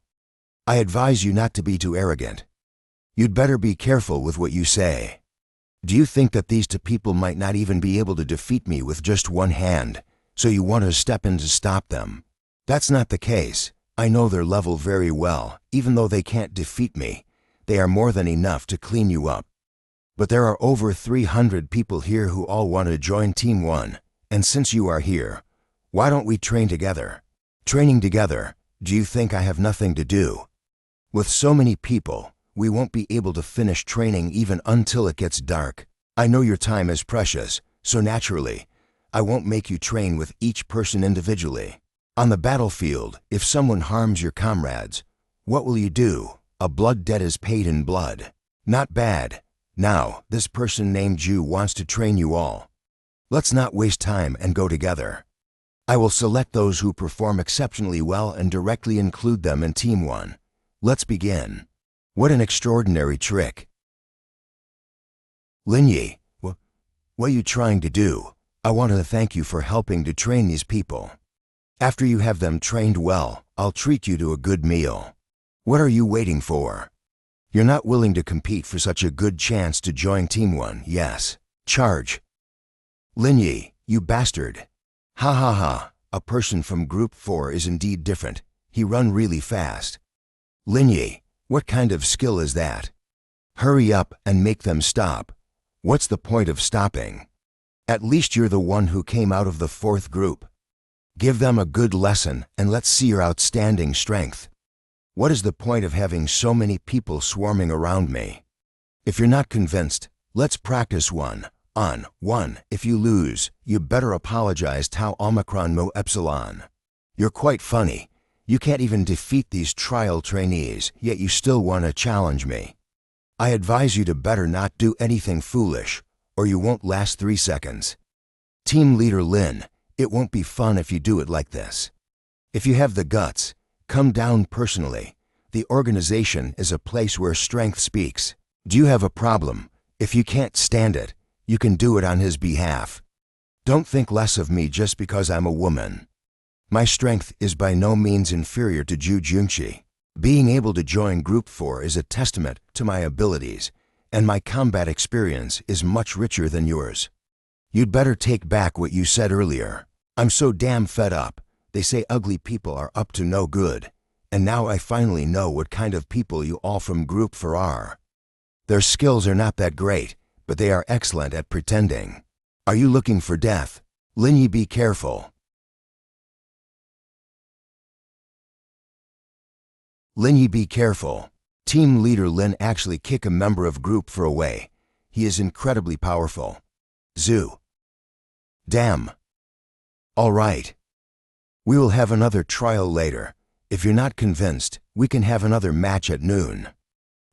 I advise you not to be too arrogant. You'd better be careful with what you say. Do you think that these two people might not even be able to defeat me with just one hand, so you want to step in to stop them? That's not the case. I know their level very well. Even though they can't defeat me, they are more than enough to clean you up. But there are over 300 people here who all want to join Team 1, and since you are here, why don't we train together? Training together, do you think I have nothing to do? With so many people, we won't be able to finish training even until it gets dark. I know your time is precious, so naturally, I won't make you train with each person individually. On the battlefield, if someone harms your comrades, what will you do? A blood debt is paid in blood. Not bad. Now, this person named Zhu wants to train you all. Let's not waste time and go together. I will select those who perform exceptionally well and directly include them in Team 1. Let's begin. What an extraordinary trick. Lin Yi, what are you trying to do? I want to thank you for helping to train these people. After you have them trained well, I'll treat you to a good meal. What are you waiting for? You're not willing to compete for such a good chance to join Team 1, yes? Charge. Lin Yi, you bastard. Ha ha ha, a person from Group 4 is indeed different. He run really fast. Lin Yi, what kind of skill is that? Hurry up and make them stop. What's the point of stopping? At least you're the one who came out of the 4th group. Give them a good lesson and let's see your outstanding strength. What is the point of having so many people swarming around me? If you're not convinced, let's practice one on one. If you lose, you better apologize Tau Omicron Mo Epsilon. You're quite funny. You can't even defeat these trial trainees, yet you still want to challenge me. I advise you to better not do anything foolish, or you won't last 3 seconds. Team Leader Lin, it won't be fun if you do it like this. If you have the guts, come down personally. The organization is a place where strength speaks. Do you have a problem? If you can't stand it, you can do it on his behalf. Don't think less of me just because I'm a woman. My strength is by no means inferior to Zhu Junxi. Being able to join Group 4 is a testament to my abilities, and my combat experience is much richer than yours. You'd better take back what you said earlier. I'm so damn fed up. They say ugly people are up to no good, and now I finally know what kind of people you all from Group 4 are. Their skills are not that great, but they are excellent at pretending. Are you looking for death? Lin Yi, be careful. Lin Yi, be careful. Team Leader Lin actually kick a member of Group 4 away. He is incredibly powerful. Zhu. Damn. All right. We will have another trial later. If you're not convinced, we can have another match at noon.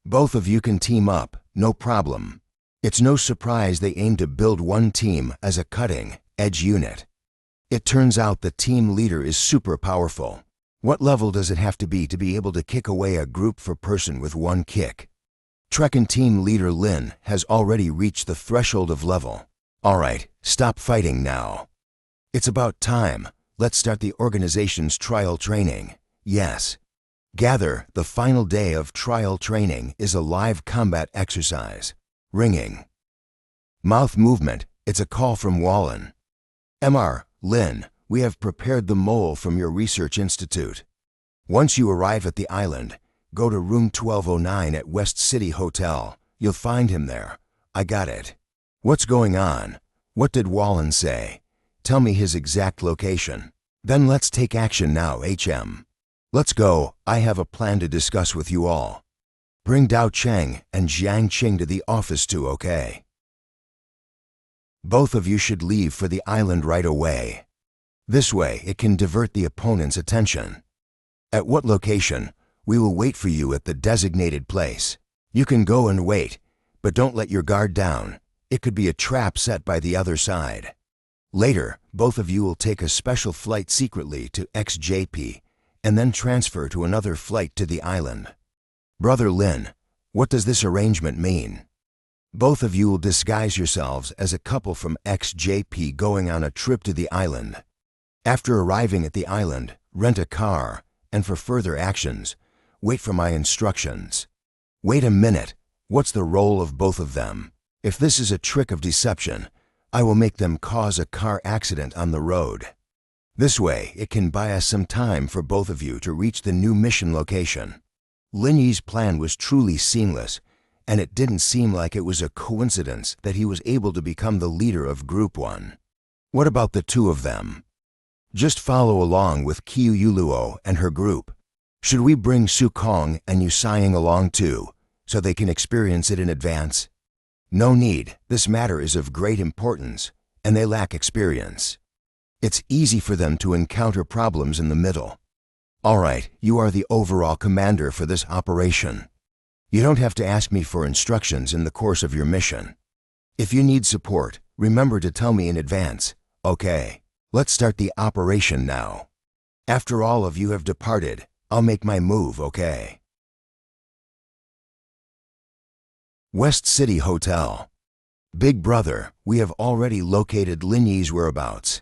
Both of you can team up, no problem. It's no surprise they aim to build one team as a cutting-edge unit. It turns out the team leader is super powerful. What level does it have to be able to kick away a Group 4 person with one kick? Trekken Team Leader Lin has already reached the threshold of level. All right, stop fighting now. It's about time. Let's start the organization's trial training. Yes. Gather, the final day of trial training is a live combat exercise. Ringing. Mouth movement, it's a call from Wallen. Mr. Lin, we have prepared the mole from your research institute. Once you arrive at the island, go to room 1209 at West City Hotel. You'll find him there. I got it. What's going on? What did Wallen say? Tell me his exact location. Then let's take action now, HM. Let's go. I have a plan to discuss with you all. Bring Dao Cheng and Jiang Qing to the office too, okay? Both of you should leave for the island right away. This way, it can divert the opponent's attention. At what location? We will wait for you at the designated place. You can go and wait, but don't let your guard down. It could be a trap set by the other side. Later, both of you will take a special flight secretly to XJP and then transfer to another flight to the island. Brother Lin, what does this arrangement mean? Both of you will disguise yourselves as a couple from XJP going on a trip to the island. After arriving at the island, rent a car, and for further actions, wait for my instructions. Wait a minute, what's the role of both of them? If this is a trick of deception, I will make them cause a car accident on the road. This way, it can buy us some time for both of you to reach the new mission location. Lin Yi's plan was truly seamless, and it didn't seem like it was a coincidence that he was able to become the leader of Group 1. What about the two of them? Just follow along with Qiu Yuluo and her group. Should we bring Su Kong and Yu Saiying along too, so they can experience it in advance? No need, this matter is of great importance, and they lack experience. It's easy for them to encounter problems in the middle. All right, you are the overall commander for this operation. You don't have to ask me for instructions in the course of your mission. If you need support, remember to tell me in advance. Okay, let's start the operation now. After all of you have departed, I'll make my move, okay? West City Hotel. Big brother, we have already located Lin Yi's whereabouts.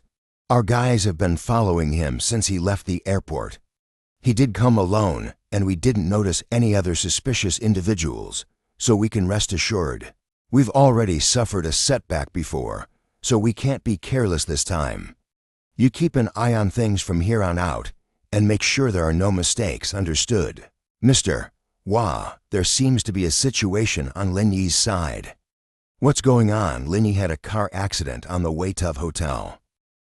Our guys have been following him since he left the airport. He did come alone, and we didn't notice any other suspicious individuals, so we can rest assured. We've already suffered a setback before, so we can't be careless this time. You keep an eye on things from here on out, and make sure there are no mistakes, understood? Mr. Hua, there seems to be a situation on Lin Yi's side. What's going on? Lin Yi had a car accident on the way to the hotel.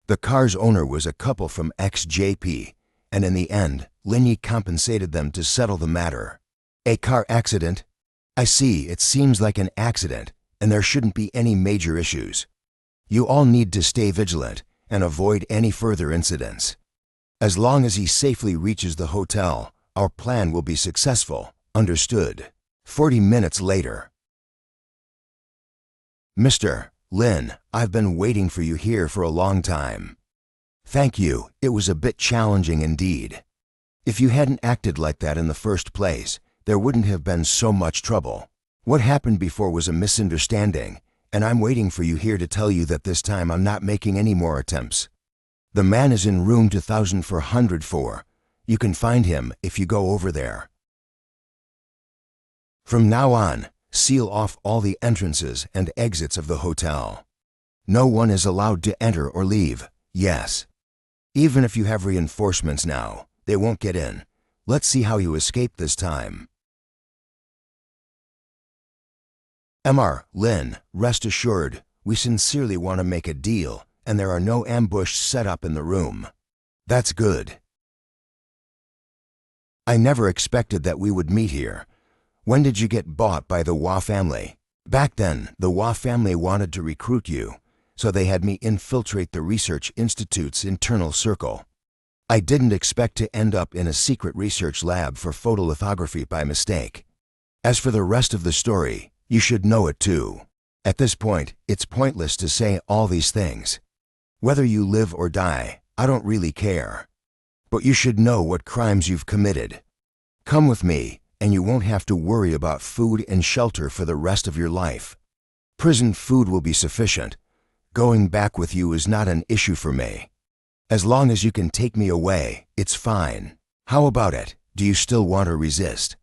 The car's owner was a couple from XJP, and in the end, Lin Yi compensated them to settle the matter. A car accident? I see, it seems like an accident, and there shouldn't be any major issues. You all need to stay vigilant and avoid any further incidents. As long as he safely reaches the hotel, our plan will be successful, understood? 40 minutes later. Mr. Lin, I've been waiting for you here for a long time. Thank you, it was a bit challenging indeed. If you hadn't acted like that in the first place, there wouldn't have been so much trouble. What happened before was a misunderstanding, and I'm waiting for you here to tell you that this time I'm not making any more attempts. The man is in room 2404. You can find him if you go over there. From now on, seal off all the entrances and exits of the hotel. No one is allowed to enter or leave, yes. Even if you have reinforcements now, they won't get in. Let's see how you escape this time. Mr. Lin, rest assured, we sincerely want to make a deal, and there are no ambushes set up in the room. That's good. I never expected that we would meet here. When did you get bought by the Hua family? Back then, the Hua family wanted to recruit you, so they had me infiltrate the Research Institute's internal circle. I didn't expect to end up in a secret research lab for photolithography by mistake. As for the rest of the story, you should know it too. At this point, it's pointless to say all these things. Whether you live or die, I don't really care. But you should know what crimes you've committed. Come with me, and you won't have to worry about food and shelter for the rest of your life. Prison food will be sufficient. Going back with you is not an issue for me. As long as you can take me away, it's fine. How about it? Do you still want to resist?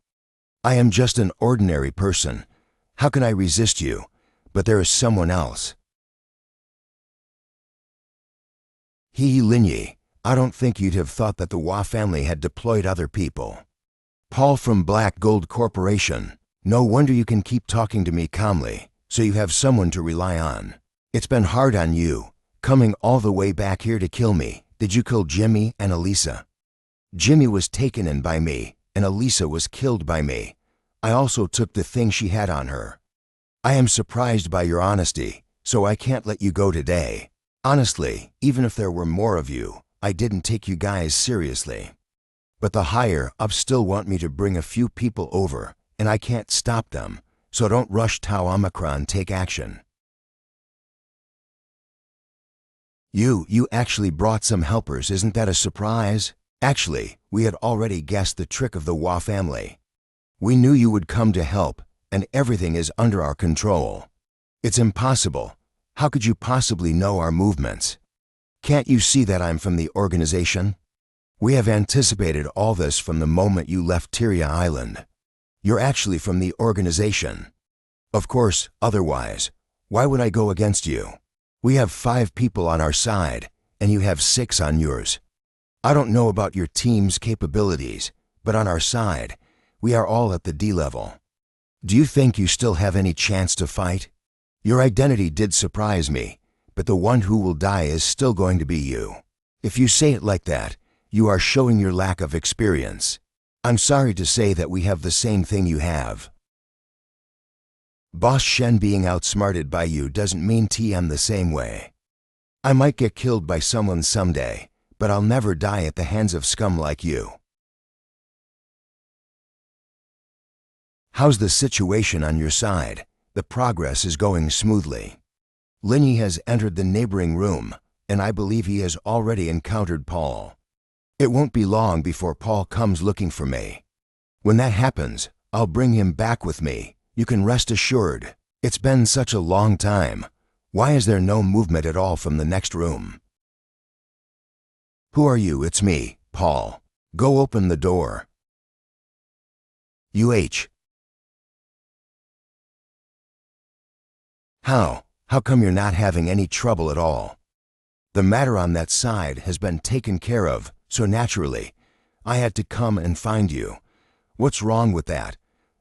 I am just an ordinary person. How can I resist you? But there is someone else. Lin Yi, I don't think you'd have thought that the Hua family had deployed other people. Paul from Black Gold Corporation. No wonder you can keep talking to me calmly, so you have someone to rely on. It's been hard on you. coming all the way back here to kill me. Did you kill Jimmy and Elisa? Jimmy was taken in by me, and Elisa was killed by me. I also took the thing she had on her. I am surprised by your honesty, so I can't let you go today. Honestly, even if there were more of you, I didn't take you guys seriously. But the higher ups still want me to bring a few people over, and I can't stop them, so don't rush Tau Omicron, take action. You actually brought some helpers, isn't that a surprise? Actually, we had already guessed the trick of the Hua family. We knew you would come to help, and everything is under our control. It's impossible. How could you possibly know our movements? Can't you see that I'm from the organization? We have anticipated all this from the moment you left Tyria Island. You're actually from the organization. Of course, otherwise, why would I go against you? We have 5 people on our side, and you have 6 on yours. I don't know about your team's capabilities, but on our side, we are all at the D level. Do you think you still have any chance to fight? Your identity did surprise me, but the one who will die is still going to be you. If you say it like that, you are showing your lack of experience. I'm sorry to say that we have the same thing you have. Boss Shen being outsmarted by you doesn't mean TM the same way. I might get killed by someone someday, but I'll never die at the hands of scum like you. How's the situation on your side? The progress is going smoothly. Linyi has entered the neighboring room, and I believe he has already encountered Paul. It won't be long before Paul comes looking for me. When that happens, I'll bring him back with me. You can rest assured. It's been such a long time. Why is there no movement at all from the next room? Who are you? It's me, Paul. Go open the door. How come you're not having any trouble at all? The matter on that side has been taken care of, so naturally, I had to come and find you. What's wrong with that?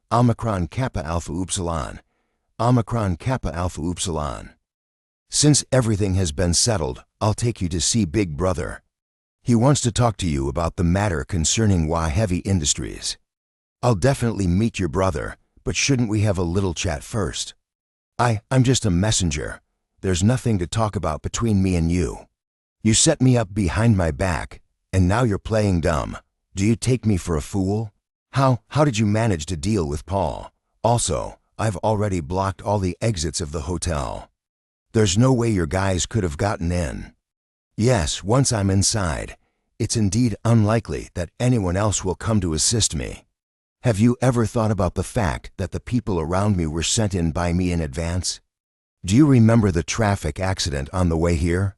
Omicron Kappa Alpha Upsilon. Omicron Kappa Alpha Upsilon. Since everything has been settled, I'll take you to see Big Brother. He wants to talk to you about the matter concerning Hua Heavy Industries. I'll definitely meet your brother, but shouldn't we have a little chat first? I'm just a messenger. There's nothing to talk about between me and you. You set me up behind my back, and now you're playing dumb. Do you take me for a fool? How did you manage to deal with Paul? Also, I've already blocked all the exits of the hotel. There's no way your guys could have gotten in. Yes, once I'm inside, it's indeed unlikely that anyone else will come to assist me. Have you ever thought about the fact that the people around me were sent in by me in advance? Do you remember the traffic accident on the way here?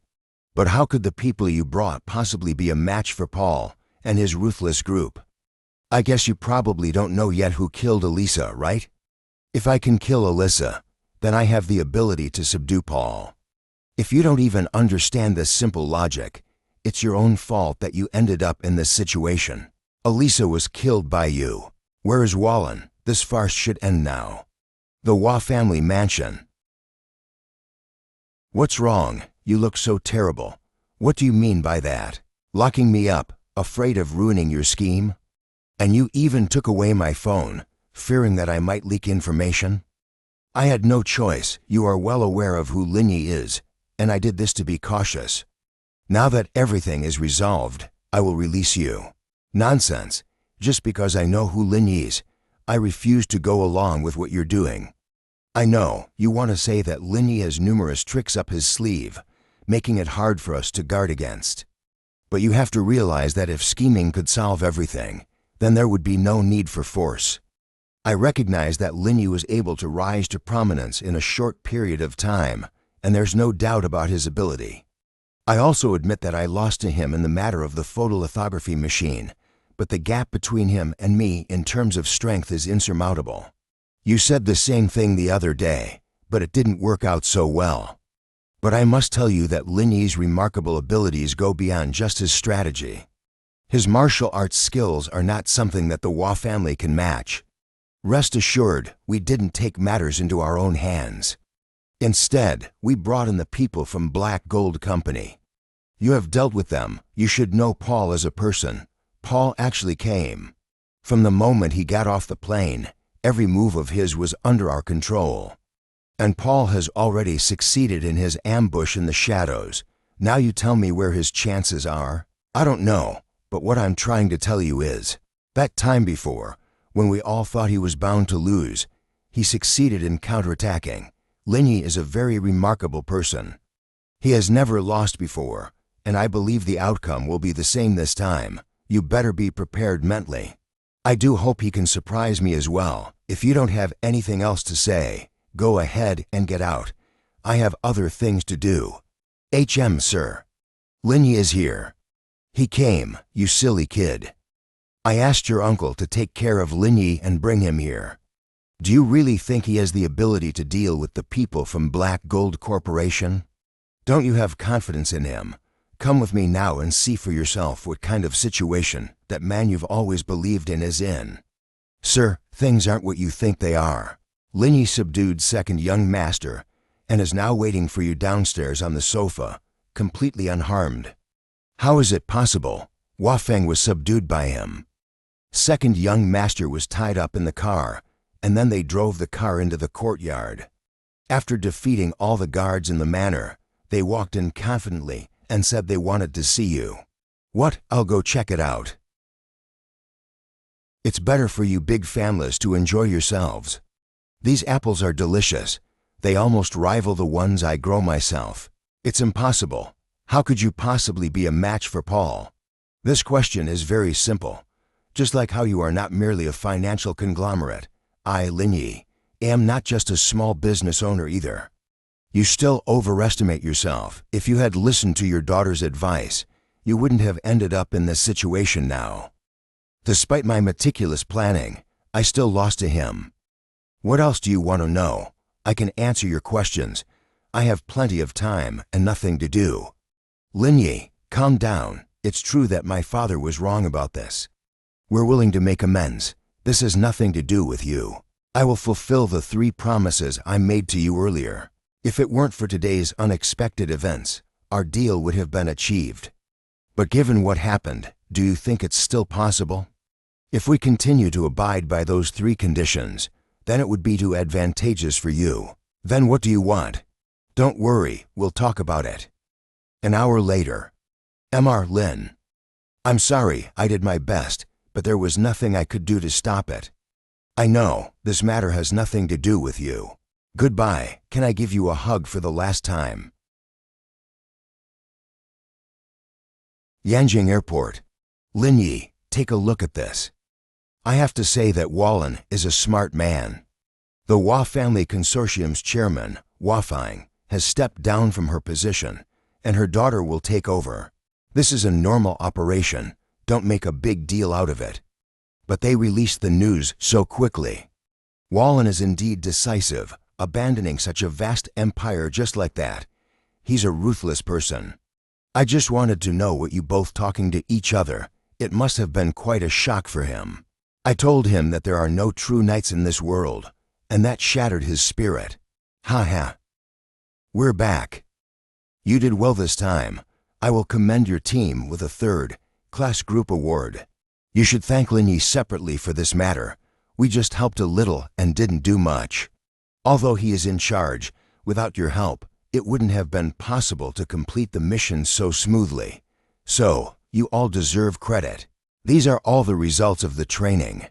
But how could the people you brought possibly be a match for Paul and his ruthless group? I guess you probably don't know yet who killed Elisa, right? If I can kill Elisa, then I have the ability to subdue Paul. If you don't even understand this simple logic, it's your own fault that you ended up in this situation. Elisa was killed by you. Where is Wallen? This farce should end now. The Hua family mansion. What's wrong? You look so terrible. What do you mean by that? Locking me up, afraid of ruining your scheme? And you even took away my phone, fearing that I might leak information? I had no choice. You are well aware of who Linyi is, and I did this to be cautious. Now that everything is resolved, I will release you. Nonsense. Just because I know who Linyi is, I refuse to go along with what you're doing. I know you want to say that Linyi has numerous tricks up his sleeve, making it hard for us to guard against. But you have to realize that if scheming could solve everything, then there would be no need for force. I recognize that Linyi was able to rise to prominence in a short period of time, and there's no doubt about his ability. I also admit that I lost to him in the matter of the photolithography machine, but the gap between him and me in terms of strength is insurmountable. You said the same thing the other day, but it didn't work out so well. But I must tell you that Linyi's remarkable abilities go beyond just his strategy. His martial arts skills are not something that the Hua family can match. Rest assured, we didn't take matters into our own hands. Instead, we brought in the people from Black Gold Company. You have dealt with them. You should know Paul as a person. Paul actually came. From the moment he got off the plane, every move of his was under our control. And Paul has already succeeded in his ambush in the shadows. Now you tell me where his chances are? I don't know, but what I'm trying to tell you is, that time before, when we all thought he was bound to lose, he succeeded in counterattacking. Linyi is a very remarkable person. He has never lost before, and I believe the outcome will be the same this time. You better be prepared mentally. I do hope he can surprise me as well. If you don't have anything else to say, go ahead and get out. I have other things to do. Sir. Linyi is here. He came, you silly kid. I asked your uncle to take care of Linyi and bring him here. Do you really think he has the ability to deal with the people from Black Gold Corporation? Don't you have confidence in him? Come with me now and see for yourself what kind of situation that man you've always believed in is in. Sir, things aren't what you think they are. Linyi subdued second young master and is now waiting for you downstairs on the sofa, completely unharmed. How is it possible? Wafeng was subdued by him. Second young master was tied up in the car, and then they drove the car into the courtyard. After defeating all the guards in the manor, they walked in confidently and said they wanted to see you. What? I'll go check it out. It's better for you big families to enjoy yourselves. These apples are delicious. They almost rival the ones I grow myself. It's impossible. How could you possibly be a match for Paul? This question is very simple. Just like how you are not merely a financial conglomerate, I, Linyi, am not just a small business owner either. You still overestimate yourself. If you had listened to your daughter's advice, you wouldn't have ended up in this situation now. Despite my meticulous planning, I still lost to him. What else do you want to know? I can answer your questions. I have plenty of time and nothing to do. Linyi, calm down. It's true that my father was wrong about this. We're willing to make amends. This has nothing to do with you. I will fulfill the 3 promises I made to you earlier. If it weren't for today's unexpected events, our deal would have been achieved. But given what happened, do you think it's still possible? If we continue to abide by those 3 conditions, then it would be too advantageous for you. Then what do you want? Don't worry, we'll talk about it. An hour later. Mr. Lin. I'm sorry, I did my best, but there was nothing I could do to stop it. I know, this matter has nothing to do with you. Goodbye, can I give you a hug for the last time? Yanjing Airport. Linyi, take a look at this. I have to say that Wallen is a smart man. The Hua family consortium's chairman, Wafeng, has stepped down from her position, and her daughter will take over. This is a normal operation. Don't make a big deal out of it. But they released the news so quickly. Wallen is indeed decisive, abandoning such a vast empire just like that. He's a ruthless person. I just wanted to know what you both talking to each other. It must have been quite a shock for him. I told him that there are no true knights in this world, and that shattered his spirit. Ha ha. We're back. You did well this time. I will commend your team with a 3rd-class group award. You should thank Linyi separately for this matter. We just helped a little and didn't do much. Although he is in charge, without your help, it wouldn't have been possible to complete the mission so smoothly. So, you all deserve credit. These are all the results of the training.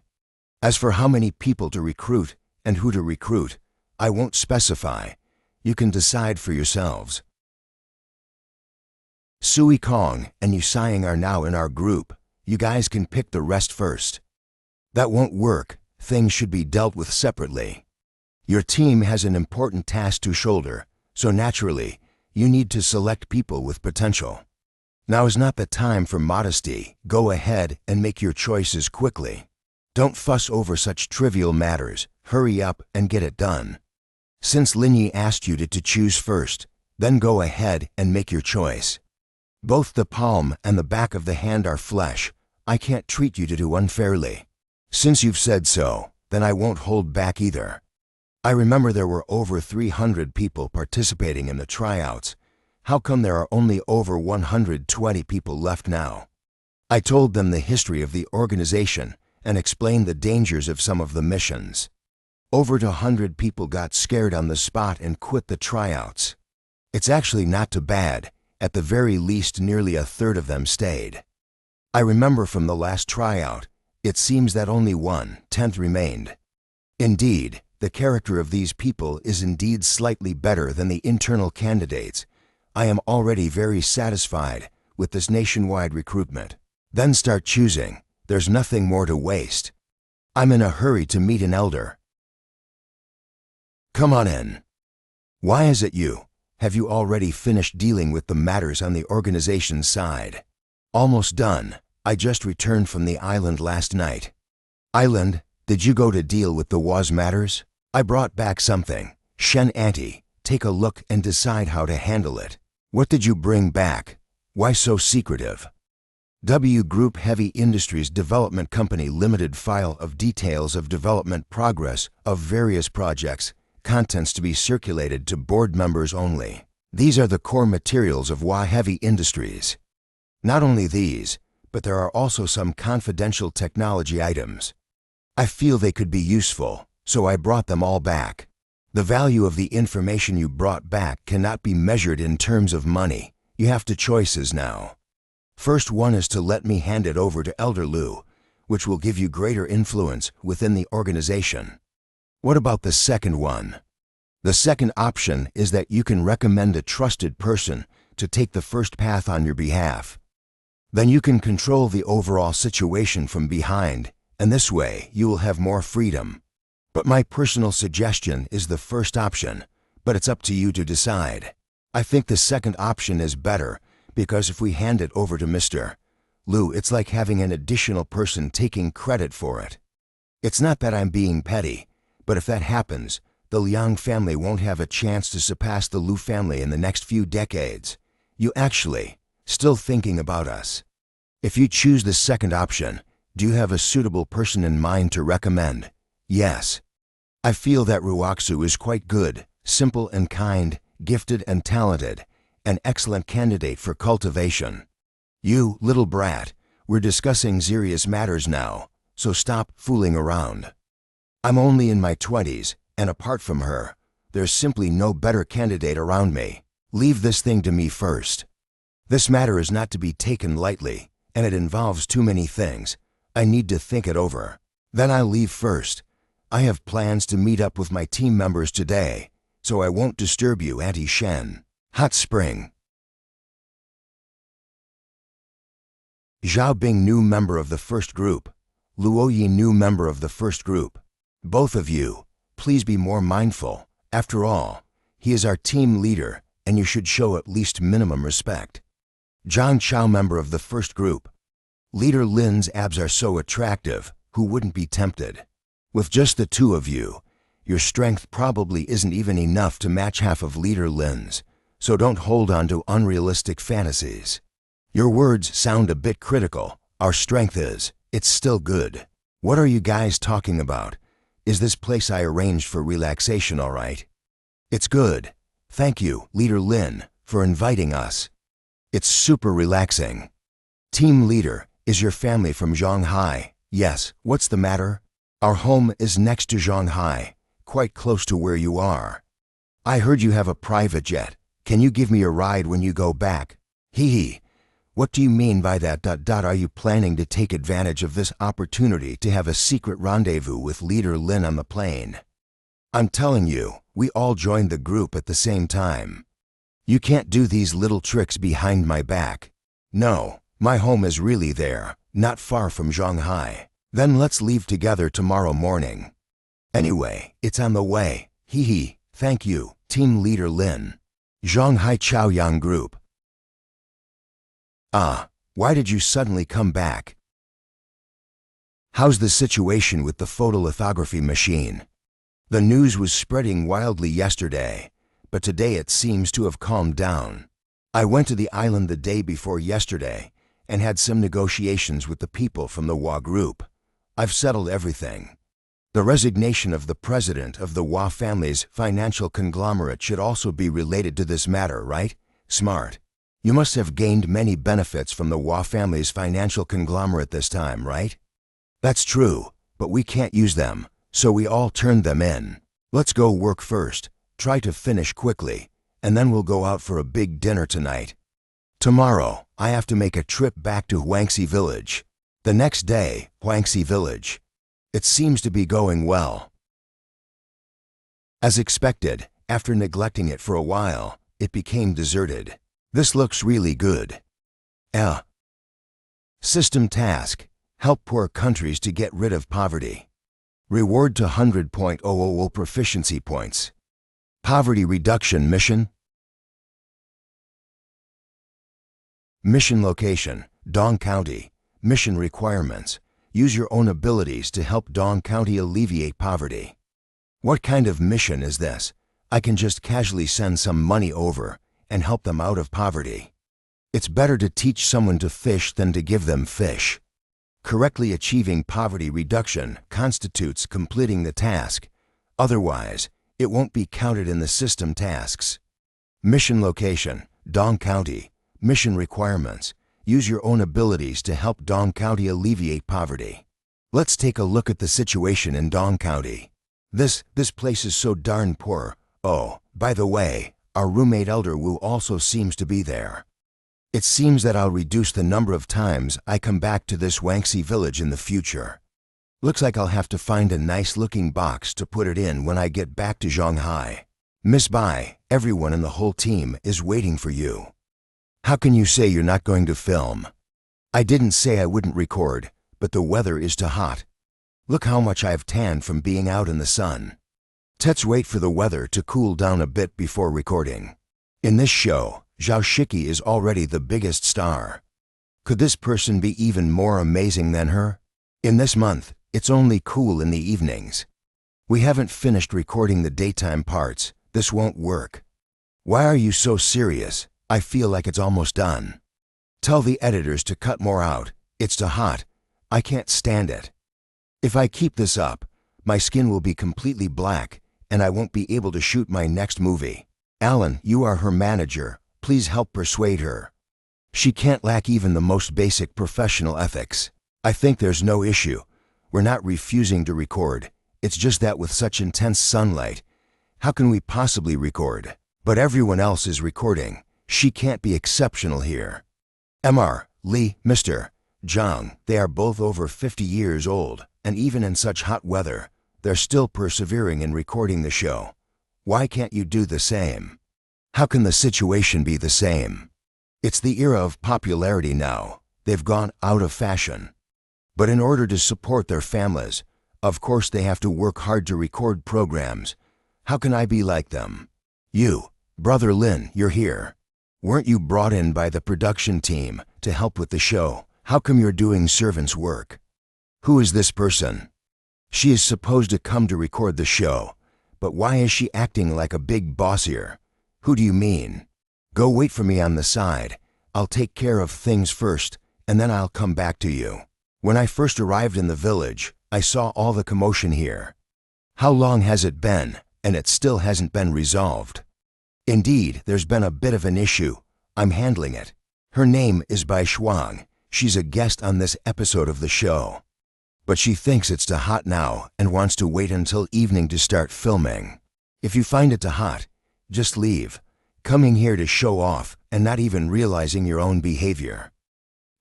As for how many people to recruit and who to recruit, I won't specify. You can decide for yourselves. Sui Kong and Yusaying are now in our group. You guys can pick the rest first. That won't work. Things should be dealt with separately. Your team has an important task to shoulder, so naturally, you need to select people with potential. Now is not the time for modesty. Go ahead and make your choices quickly. Don't fuss over such trivial matters. Hurry up and get it done. Since Linyi asked you to choose first, then go ahead and make your choice. Both the palm and the back of the hand are flesh. I can't treat you to unfairly. Since you've said so, then I won't hold back either. I remember there were over 300 people participating in the tryouts. How come there are only over 120 people left now? I told them the history of the organization and explained the dangers of some of the missions. Over 100 people got scared on the spot and quit the tryouts. It's actually not too bad. At the very least, nearly a third of them stayed. I remember from the last tryout, it seems that only 1/10 remained. Indeed, the character of these people is indeed slightly better than the internal candidates. I am already very satisfied with this nationwide recruitment. Then start choosing. There's nothing more to waste. I'm in a hurry to meet an elder. Come on in. Why is it you? Have you already finished dealing with the matters on the organization side? Almost done. I just returned from the island last night. Island? Did you go to deal with the WAS matters? I brought back something. Shen Auntie, take a look and decide how to handle it. What did you bring back? Why so secretive? W Group Heavy Industries Development Company Limited file of details of development progress of various projects, contents to be circulated to board members only. These are the core materials of WA Heavy Industries. Not only these, but there are also some confidential technology items. I feel they could be useful, so I brought them all back. The value of the information you brought back cannot be measured in terms of money. You have two choices now. First one is to let me hand it over to Elder Lu, which will give you greater influence within the organization. What about the second one? The second option is that you can recommend a trusted person to take the first path on your behalf. Then you can control the overall situation from behind, and this way you will have more freedom. But my personal suggestion is the first option, but it's up to you to decide. I think the second option is better, because if we hand it over to Mr. Lu, it's like having an additional person taking credit for it. It's not that I'm being petty, but if that happens, the Liang family won't have a chance to surpass the Lu family in the next few decades. You actually still thinking about us. If you choose the second option, do you have a suitable person in mind to recommend? Yes. I feel that Ruoxu is quite good, simple and kind, gifted and talented, an excellent candidate for cultivation. You, little brat, we're discussing serious matters now, so stop fooling around. I'm only in my 20s, and apart from her, there's simply no better candidate around me. Leave this thing to me first. This matter is not to be taken lightly, and it involves too many things. I need to think it over. Then I'll leave first. I have plans to meet up with my team members today, so I won't disturb you, Auntie Shen. Hot Spring. Zhao Bing, new member of the first group. Luo Yi, new member of the first group. Both of you, please be more mindful. After all, he is our team leader, and you should show at least minimum respect. Zhang Chao, member of the first group. Leader Lin's abs are so attractive, who wouldn't be tempted? With just the two of you, your strength probably isn't even enough to match half of Leader Lin's, so don't hold on to unrealistic fantasies. Your words sound a bit critical. Our strength is, it's still good. What are you guys talking about? Is this place I arranged for relaxation all right? It's good. Thank you, Leader Lin, for inviting us. It's super relaxing. Team leader, is your family from Shanghai? Yes, what's the matter? Our home is next to Shanghai, quite close to where you are. I heard you have a private jet. Can you give me a ride when you go back? Hee hee. What do you mean by that? Are you planning to take advantage of this opportunity to have a secret rendezvous with Leader Lin on the plane? I'm telling you, we all joined the group at the same time. You can't do these little tricks behind my back. No, my home is really there, not far from Shanghai. Then let's leave together tomorrow morning. Anyway, it's on the way. Hee hee. Thank you, Team Leader Lin. Shanghai Chaoyang Group. Ah, why did you suddenly come back? How's the situation with the photolithography machine? The news was spreading wildly yesterday, but today it seems to have calmed down. I went to the island the day before yesterday and had some negotiations with the people from the WA group. I've settled everything. The resignation of the president of the Hua family's financial conglomerate should also be related to this matter, right? Smart. You must have gained many benefits from the Hua family's financial conglomerate this time, right? That's true, but we can't use them, so we all turned them in. Let's go work first, try to finish quickly, and then we'll go out for a big dinner tonight. Tomorrow, I have to make a trip back to Huangxi Village. The next day, Huangxi Village. It seems to be going well. As expected, after neglecting it for a while, it became deserted. This looks really good. System task. Help poor countries to get rid of poverty. Reward to 100.000 proficiency points. Poverty reduction mission. Mission location, Dong County. Mission requirements. Use your own abilities to help Dong County alleviate poverty. What kind of mission is this? I can just casually send some money over and help them out of poverty. It's better to teach someone to fish than to give them fish. Correctly achieving poverty reduction constitutes completing the task. Otherwise, it won't be counted in the system tasks. Mission location, Dong County. Mission requirements. Use your own abilities to help Dong County alleviate poverty. Let's take a look at the situation in Dong County. This place is so darn poor. Oh, by the way, our roommate Elder Wu also seems to be there. It seems that I'll reduce the number of times I come back to this Huangxi Village in the future. Looks like I'll have to find a nice-looking box to put it in when I get back to Shanghai. Miss Bai, everyone in the whole team is waiting for you. How can you say you're not going to film? I didn't say I wouldn't record, but the weather is too hot. Look how much I've tanned from being out in the sun. Let's wait for the weather to cool down a bit before recording. In this show, Zhao Shiki is already the biggest star. Could this person be even more amazing than her? In this month, it's only cool in the evenings. We haven't finished recording the daytime parts. This won't work. Why are you so serious? I feel like it's almost done. Tell the editors to cut more out. It's too hot. I can't stand it. If I keep this up, my skin will be completely black and I won't be able to shoot my next movie. Alan, you are her manager. Please help persuade her. She can't lack even the most basic professional ethics. I think there's no issue. We're not refusing to record. It's just that with such intense sunlight, how can we possibly record? But everyone else is recording. She can't be exceptional here. Mr. Li, Mr. Zhang, they are both over 50 years old, and even in such hot weather, they're still persevering in recording the show. Why can't you do the same? How can the situation be the same? It's the era of popularity now. They've gone out of fashion. But in order to support their families, of course they have to work hard to record programs. How can I be like them? You, Brother Lin, you're here. Weren't you brought in by the production team to help with the show? How come you're doing servant's work? Who is this person? She is supposed to come to record the show, but why is she acting like a big boss here? Who do you mean? Go wait for me on the side. I'll take care of things first, and then I'll come back to you. When I first arrived in the village, I saw all the commotion here. How long has it been, and it still hasn't been resolved? Indeed, there's been a bit of an issue. I'm handling it. Her name is Bai Shuang. She's a guest on this episode of the show. But she thinks it's too hot now and wants to wait until evening to start filming. If you find it too hot, just leave. Coming here to show off and not even realizing your own behavior.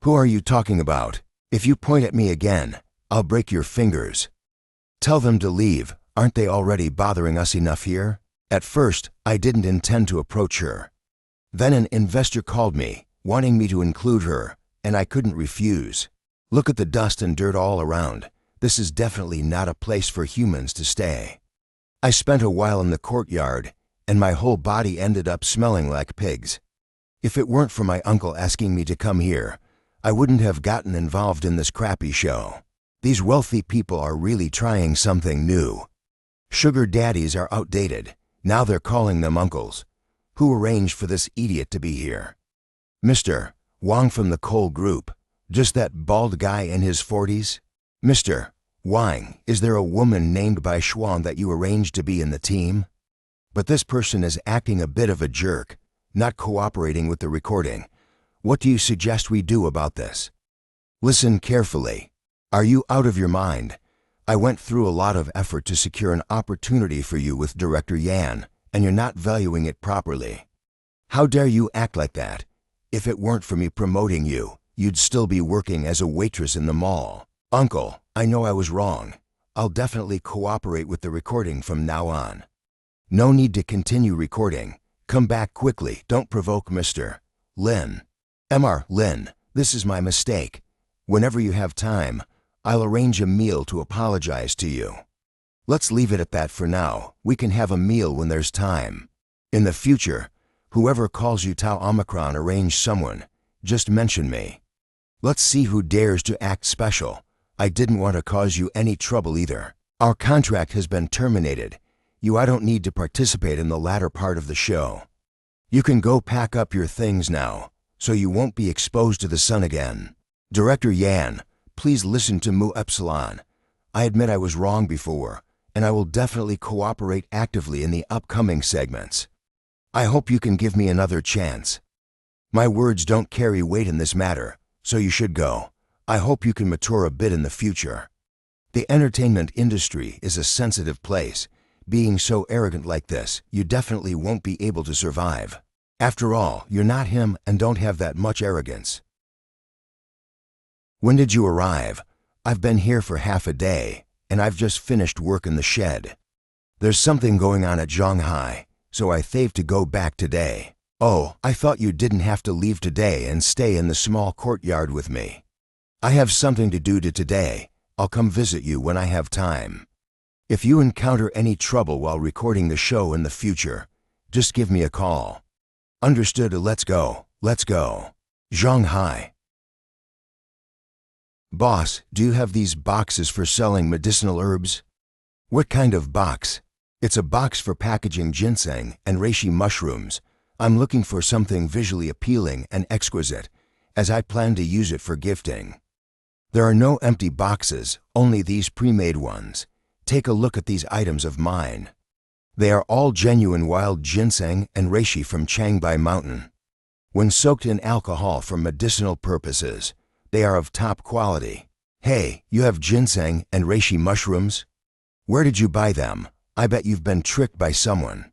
Who are you talking about? If you point at me again, I'll break your fingers. Tell them to leave. Aren't they already bothering us enough here? At first, I didn't intend to approach her. Then an investor called me, wanting me to include her, and I couldn't refuse. Look at the dust and dirt all around. This is definitely not a place for humans to stay. I spent a while in the courtyard, and my whole body ended up smelling like pigs. If it weren't for my uncle asking me to come here, I wouldn't have gotten involved in this crappy show. These wealthy people are really trying something new. Sugar daddies are outdated. Now they're calling them uncles. Who arranged for this idiot to be here? Mr. Wang from the Cole Group. Just that bald guy in his 40s? Mr. Wang, is there a woman named by Xuan that you arranged to be in the team? But this person is acting a bit of a jerk, not cooperating with the recording. What do you suggest we do about this? Listen carefully. Are you out of your mind? I went through a lot of effort to secure an opportunity for you with Director Yan, and you're not valuing it properly. How dare you act like that? If it weren't for me promoting you, you'd still be working as a waitress in the mall. Uncle, I know I was wrong. I'll definitely cooperate with the recording from now on. No need to continue recording. Come back quickly. Don't provoke Mr. Lin. Mr. Lin, this is my mistake. Whenever you have time, I'll arrange a meal to apologize to you. Let's leave it at that for now. We can have a meal when there's time. In the future, whoever calls you Tau Omicron, arrange someone. Just mention me. Let's see who dares to act special. I didn't want to cause you any trouble either. Our contract has been terminated. I don't need to participate in the latter part of the show. You can go pack up your things now, so you won't be exposed to the sun again. Director Yan, please listen to Mu Epsilon. I admit I was wrong before, and I will definitely cooperate actively in the upcoming segments. I hope you can give me another chance. My words don't carry weight in this matter, so you should go. I hope you can mature a bit in the future. The entertainment industry is a sensitive place. Being so arrogant like this, you definitely won't be able to survive. After all, you're not him and don't have that much arrogance. When did you arrive? I've been here for half a day, and I've just finished work in the shed. There's something going on at Shanghai, so I thought to go back today. Oh, I thought you didn't have to leave today and stay in the small courtyard with me. I have something to do today. I'll come visit you when I have time. If you encounter any trouble while recording the show in the future, just give me a call. Understood? Let's go. Let's go. Shanghai. Boss, do you have these boxes for selling medicinal herbs? What kind of box? It's a box for packaging ginseng and reishi mushrooms. I'm looking for something visually appealing and exquisite, as I plan to use it for gifting. There are no empty boxes, only these pre-made ones. Take a look at these items of mine. They are all genuine wild ginseng and reishi from Changbai Mountain. When soaked in alcohol for medicinal purposes, they are of top quality. Hey, you have ginseng and reishi mushrooms? Where did you buy them? I bet you've been tricked by someone.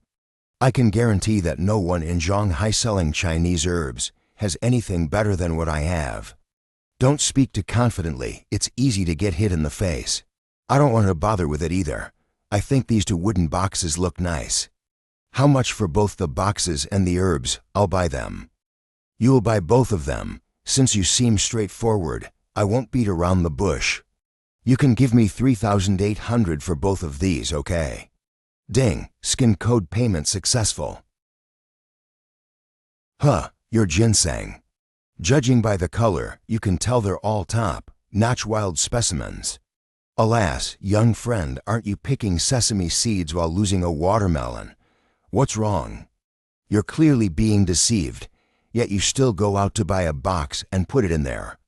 I can guarantee that no one in Shanghai selling Chinese herbs has anything better than what I have. Don't speak too confidently. It's easy to get hit in the face. I don't want to bother with it either. I think these two wooden boxes look nice. How much for both the boxes and the herbs? I'll buy them. You will buy both of them. Since you seem straightforward, I won't beat around the bush. You can give me 3,800 for both of these, okay? Ding, skin code payment successful. Huh, your ginseng. Judging by the color, you can tell they're all top-notch wild specimens. Alas, young friend, aren't you picking sesame seeds while losing a watermelon? What's wrong? You're clearly being deceived, yet you still go out to buy a box and put it in there.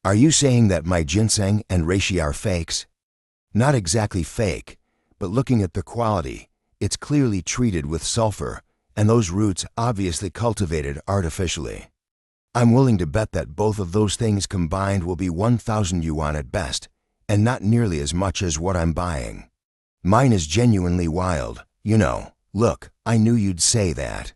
Are you saying that my ginseng and reishi are fakes? Not exactly fake, but looking at the quality, it's clearly treated with sulfur, and those roots obviously cultivated artificially. I'm willing to bet that both of those things combined will be 1,000 yuan at best, and not nearly as much as what I'm buying. Mine is genuinely wild, you know. Look, I knew you'd say that.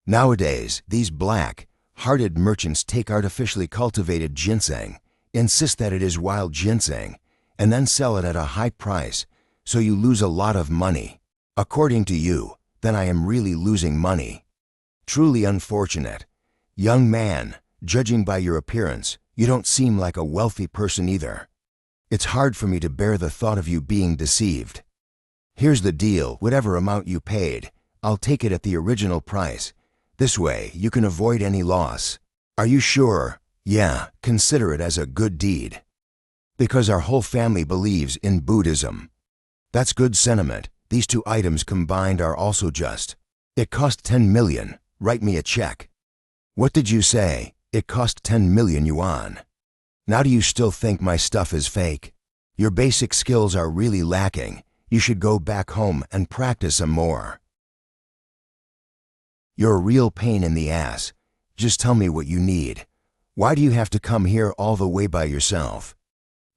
Nowadays, these black-hearted merchants take artificially cultivated ginseng, insist that it is wild ginseng, and then sell it at a high price, so you lose a lot of money. According to you, then I am really losing money. Truly unfortunate. Young man, judging by your appearance, you don't seem like a wealthy person either. It's hard for me to bear the thought of you being deceived. Here's the deal, whatever amount you paid, I'll take it at the original price. This way, you can avoid any loss. Are you sure? Yeah, consider it as a good deed. Because our whole family believes in Buddhism. That's good sentiment. These two items combined are also just. It cost 10 million. Write me a check. What did you say? It cost 10 million yuan. Now do you still think my stuff is fake? Your basic skills are really lacking. You should go back home and practice some more. You're a real pain in the ass. Just tell me what you need. Why do you have to come here all the way by yourself?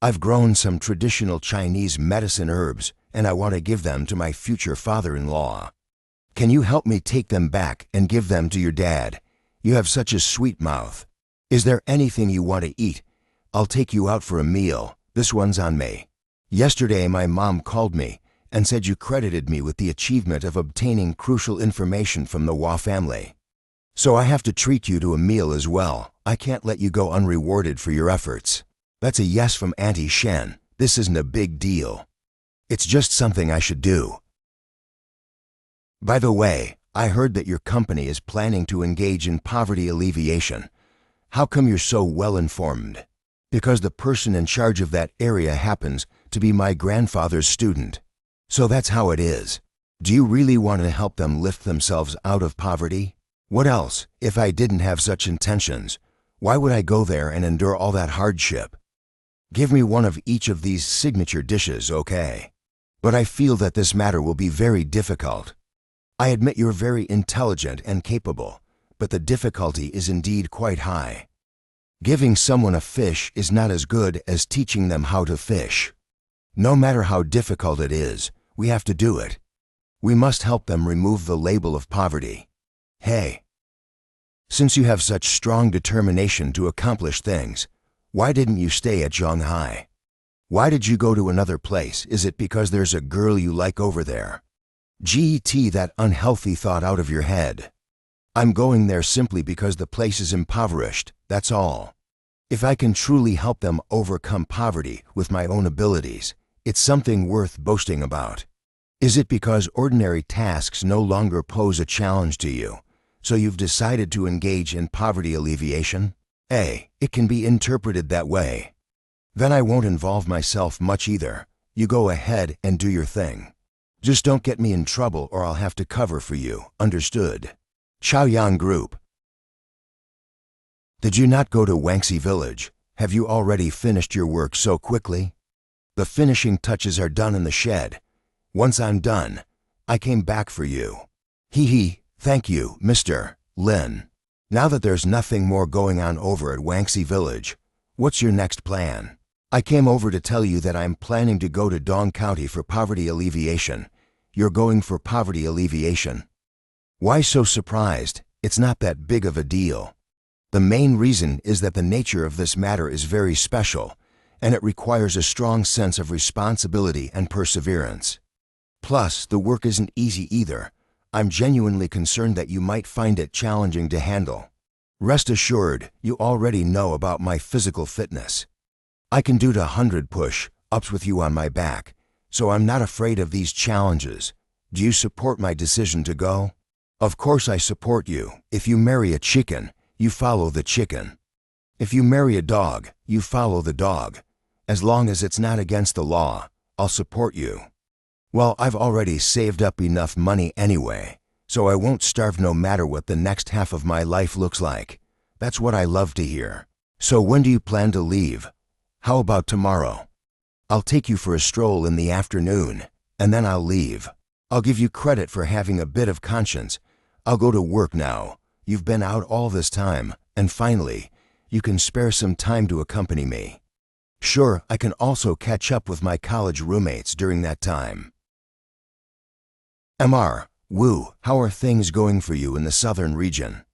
I've grown some traditional Chinese medicine herbs, and I want to give them to my future father-in-law. Can you help me take them back and give them to your dad? You have such a sweet mouth. Is there anything you want to eat? I'll take you out for a meal. This one's on me. Yesterday my mom called me and said you credited me with the achievement of obtaining crucial information from the Hua family. So I have to treat you to a meal as well. I can't let you go unrewarded for your efforts. That's a yes from Auntie Shen. This isn't a big deal. It's just something I should do. By the way, I heard that your company is planning to engage in poverty alleviation. How come you're so well informed? Because the person in charge of that area happens to be my grandfather's student. So that's how it is. Do you really want to help them lift themselves out of poverty? What else, if I didn't have such intentions? Why would I go there and endure all that hardship? Give me one of each of these signature dishes, okay? But I feel that this matter will be very difficult. I admit you're very intelligent and capable, but the difficulty is indeed quite high. Giving someone a fish is not as good as teaching them how to fish. No matter how difficult it is, we have to do it. We must help them remove the label of poverty. Hey, since you have such strong determination to accomplish things, why didn't you stay at Shanghai? Why did you go to another place? Is it because there's a girl you like over there? Get that unhealthy thought out of your head. I'm going there simply because the place is impoverished, that's all. If I can truly help them overcome poverty with my own abilities, it's something worth boasting about. Is it because ordinary tasks no longer pose a challenge to you, so you've decided to engage in poverty alleviation? It can be interpreted that way. Then I won't involve myself much either. You go ahead and do your thing. Just don't get me in trouble or I'll have to cover for you, understood? Chaoyang Group. Did you not go to Wangxi Village? Have you already finished your work so quickly? The finishing touches are done in the shed. Once I'm done, I came back for you. Thank you, Mr. Lin. Now that there's nothing more going on over at Wangxi Village, what's your next plan? I came over to tell you that I'm planning to go to Dong County for poverty alleviation. You're going for poverty alleviation. Why so surprised? It's not that big of a deal. The main reason is that the nature of this matter is very special, and it requires a strong sense of responsibility and perseverance. Plus, the work isn't easy either. I'm genuinely concerned that you might find it challenging to handle. Rest assured, you already know about my physical fitness. I can do 100 push-ups with you on my back, so I'm not afraid of these challenges. Do you support my decision to go? Of course I support you. If you marry a chicken, you follow the chicken. If you marry a dog, you follow the dog. As long as it's not against the law, I'll support you. Well, I've already saved up enough money anyway, so I won't starve no matter what the next half of my life looks like. That's what I love to hear. So when do you plan to leave? How about tomorrow? I'll take you for a stroll in the afternoon, and then I'll leave. I'll give you credit for having a bit of conscience. I'll go to work now. You've been out all this time, and finally, you can spare some time to accompany me. Sure, I can also catch up with my college roommates during that time. Mr. Wu, how are things going for you in the southern region?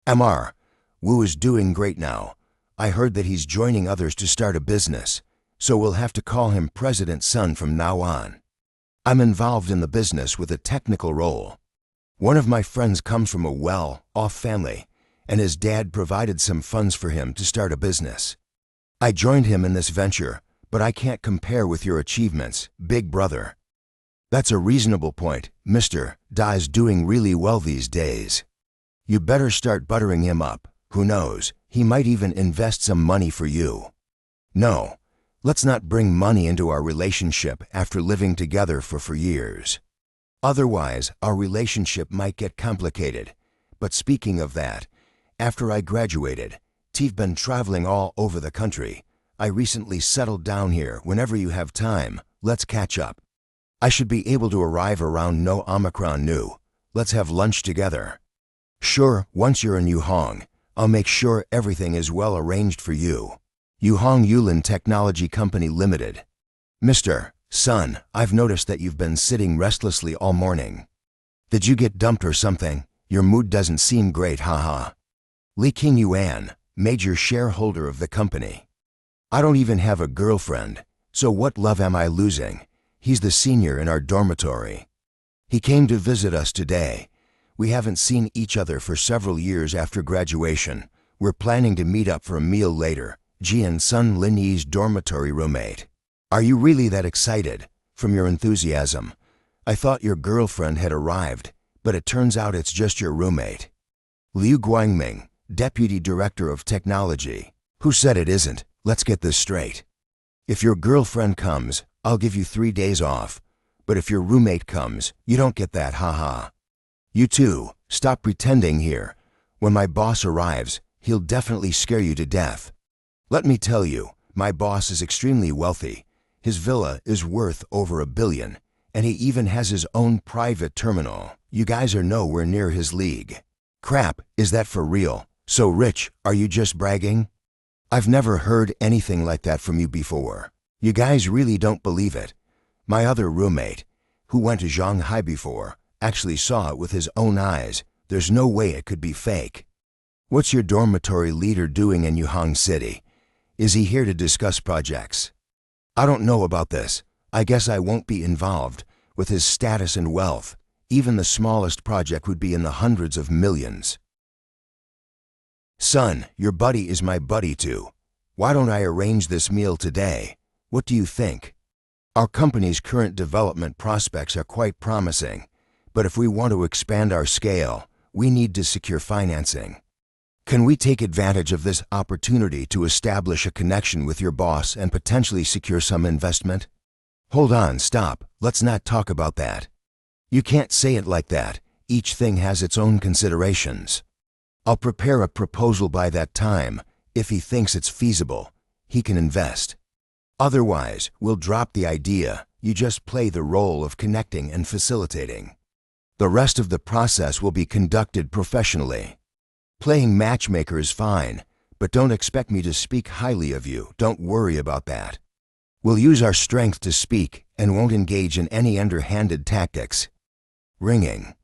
Mr. Wu is doing great now. I heard that he's joining others to start a business, so we'll have to call him President's son from now on. I'm involved in the business with a technical role. One of my friends comes from a well-off family, and his dad provided some funds for him to start a business. I joined him in this venture, but I can't compare with your achievements, big brother. That's a reasonable point. Mr. Da is doing really well these days. You better start buttering him up. Who knows, he might even invest some money for you. No, let's not bring money into our relationship after living together for years. Otherwise, our relationship might get complicated. But speaking of that, after I graduated, I've been traveling all over the country. I recently settled down here. Whenever you have time, let's catch up. I should be able to arrive around no Omicron Nu. Let's have lunch together. Sure, once you're in Yuhong, I'll make sure everything is well arranged for you. Yuhong Yulin Technology Company Limited. Mr. Son, I've noticed that you've been sitting restlessly all morning. Did you get dumped or something? Your mood doesn't seem great, haha. Li King Yuan, major shareholder of the company. I don't even have a girlfriend, so what love am I losing? He's the senior in our dormitory. He came to visit us today. We haven't seen each other for several years after graduation. We're planning to meet up for a meal later. Jian Sun Lin Yi's dormitory roommate. Are you really that excited? From your enthusiasm, I thought your girlfriend had arrived, but it turns out it's just your roommate. Liu Guangming, Deputy Director of Technology. Who said it isn't? Let's get this straight. If your girlfriend comes, I'll give you 3 days off. But if your roommate comes, you don't get that, haha. You two, stop pretending here. When my boss arrives, he'll definitely scare you to death. Let me tell you, my boss is extremely wealthy. His villa is worth over $1 billion, and he even has his own private terminal. You guys are nowhere near his league. Crap, is that for real? So rich, are you just bragging? I've never heard anything like that from you before. You guys really don't believe it. My other roommate, who went to Shanghai before, actually saw it with his own eyes. There's no way it could be fake. What's your dormitory leader doing in Yuhang City? Is he here to discuss projects? I don't know about this. I guess I won't be involved. With his status and wealth, even the smallest project would be in the hundreds of millions. Son, your buddy is my buddy too. Why don't I arrange this meal today? What do you think? Our company's current development prospects are quite promising, but if we want to expand our scale, we need to secure financing. Can we take advantage of this opportunity to establish a connection with your boss and potentially secure some investment? Hold on, stop. Let's not talk about that. You can't say it like that. Each thing has its own considerations. I'll prepare a proposal by that time. If he thinks it's feasible, he can invest. Otherwise, we'll drop the idea. You just play the role of connecting and facilitating. The rest of the process will be conducted professionally. Playing matchmaker is fine, but don't expect me to speak highly of you. Don't worry about that. We'll use our strength to speak and won't engage in any underhanded tactics. Ringing.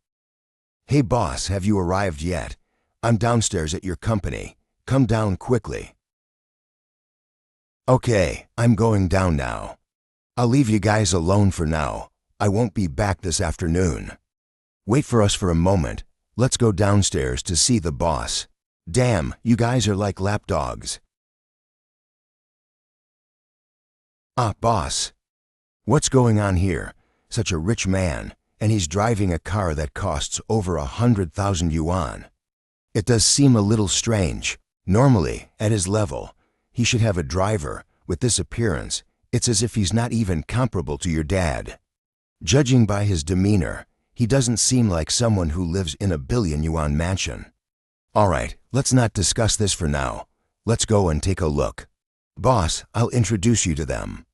Hey boss, have you arrived yet? I'm downstairs at your company. Come down quickly. Okay, I'm going down now. I'll leave you guys alone for now. I won't be back this afternoon. Wait for us for a moment. Let's go downstairs to see the boss. Damn, you guys are like lapdogs. Ah, boss. What's going on here? Such a rich man, and he's driving a car that costs over 100,000 yuan. It does seem a little strange. Normally, at his level, he should have a driver. With this appearance, it's as if he's not even comparable to your dad. Judging by his demeanor, he doesn't seem like someone who lives in a billion-yuan mansion. All right, let's not discuss this for now. Let's go and take a look. Boss, I'll introduce you to them.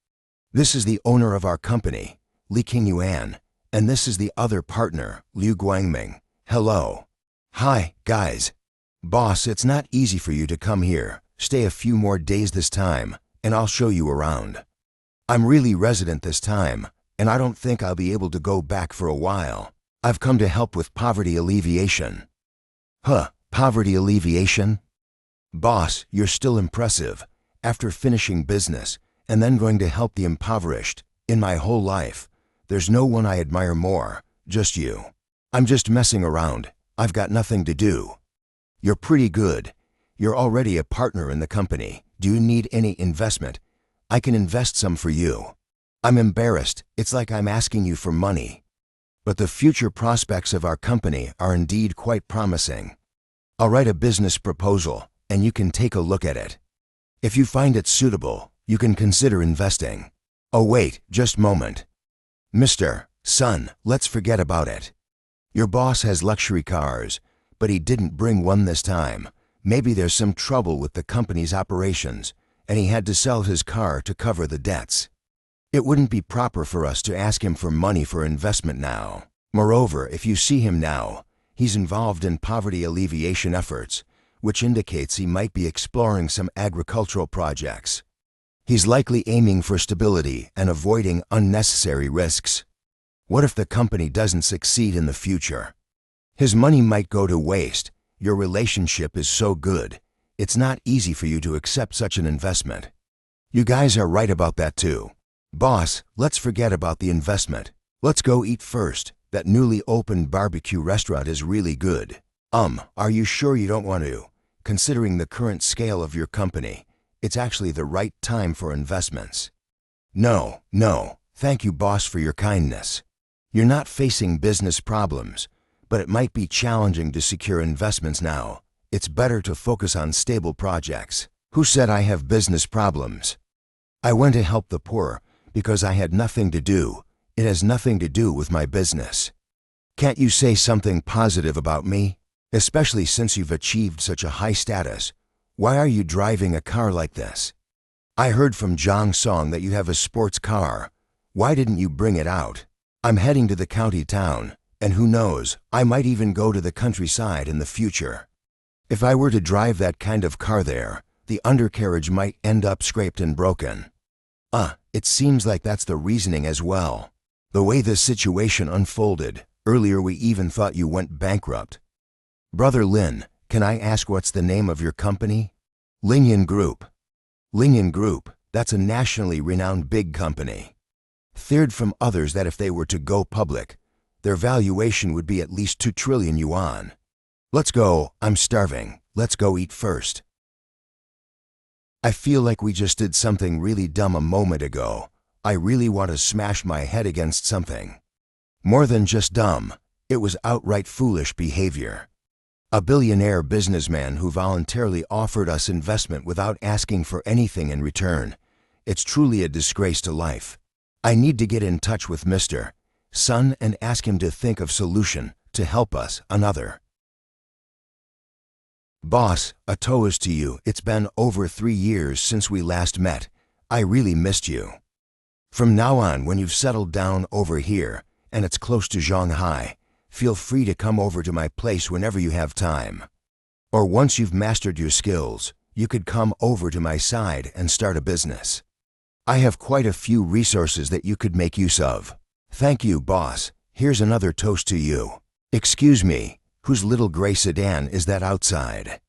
This is the owner of our company, Li King Yuan, and this is the other partner, Liu Guangming. Hello. Hi, guys. Boss, it's not easy for you to come here. Stay a few more days this time, and I'll show you around. I'm really resident this time, and I don't think I'll be able to go back for a while. I've come to help with poverty alleviation. Huh, poverty alleviation? Boss, you're still impressive. After finishing business, and then going to help the impoverished. In my whole life, there's no one I admire more, just you. I'm just messing around. I've got nothing to do. You're pretty good. You're already a partner in the company. Do you need any investment? I can invest some for you. I'm embarrassed. It's like I'm asking you for money. But the future prospects of our company are indeed quite promising. I'll write a business proposal, and you can take a look at it. If you find it suitable, you can consider investing. Oh wait, just a moment. Mr. Son, let's forget about it. Your boss has luxury cars, but he didn't bring one this time. Maybe there's some trouble with the company's operations, and he had to sell his car to cover the debts. It wouldn't be proper for us to ask him for money for investment now. Moreover, if you see him now, he's involved in poverty alleviation efforts, which indicates he might be exploring some agricultural projects. He's likely aiming for stability and avoiding unnecessary risks. What if the company doesn't succeed in the future? His money might go to waste. Your relationship is so good, it's not easy for you to accept such an investment. You guys are right about that too. Boss, let's forget about the investment. Let's go eat first. That newly opened barbecue restaurant is really good. Are you sure you don't want to? Considering the current scale of your company, it's actually the right time for investments. No, thank you, boss, for your kindness. You're not facing business problems, but it might be challenging to secure investments now. It's better to focus on stable projects. Who said I have business problems? I went to help the poor because I had nothing to do. It has nothing to do with my business. Can't you say something positive about me? Especially since you've achieved such a high status. Why are you driving a car like this? I heard from Zhang Song that you have a sports car. Why didn't you bring it out? I'm heading to the county town, and who knows, I might even go to the countryside in the future. If I were to drive that kind of car there, the undercarriage might end up scraped and broken. It seems like that's the reasoning as well. The way this situation unfolded, earlier we even thought you went bankrupt. Brother Lin, can I ask what's the name of your company? Lingyan Group. Lingyan Group, that's a nationally renowned big company. Feared from others that if they were to go public, their valuation would be at least 2 trillion yuan. Let's go, I'm starving. Let's go eat first. I feel like we just did something really dumb a moment ago. I really want to smash my head against something. More than just dumb, it was outright foolish behavior. A billionaire businessman who voluntarily offered us investment without asking for anything in return. It's truly a disgrace to life. I need to get in touch with Mr. Sun and ask him to think of solution to help us another. Boss, a toast to you. It's been over 3 years since we last met. I really missed you. From now on, when you've settled down over here, and it's close to Shanghai, feel free to come over to my place whenever you have time. Or once you've mastered your skills, you could come over to my side and start a business. I have quite a few resources that you could make use of. Thank you, boss. Here's another toast to you. Excuse me, whose little gray sedan is that outside?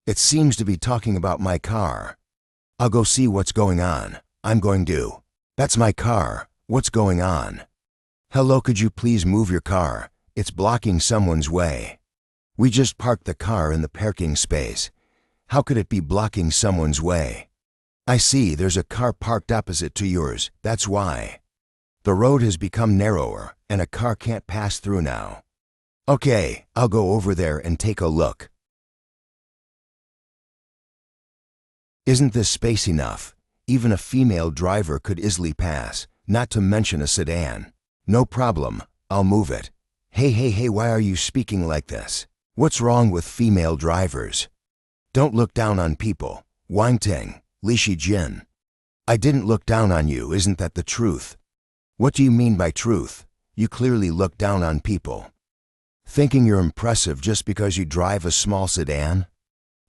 It seems to be talking about my car. I'll go see what's going on. That's my car. What's going on? Hello, could you please move your car? It's blocking someone's way. We just parked the car in the parking space. How could it be blocking someone's way? I see, there's a car parked opposite to yours. That's why. The road has become narrower, and a car can't pass through now. Okay, I'll go over there and take a look. Isn't this space enough? Even a female driver could easily pass, not to mention a sedan. No problem, I'll move it. Hey, why are you speaking like this? What's wrong with female drivers? Don't look down on people. Wang Ting, Li Shijin. I didn't look down on you, isn't that the truth? What do you mean by truth? You clearly look down on people. Thinking you're impressive just because you drive a small sedan?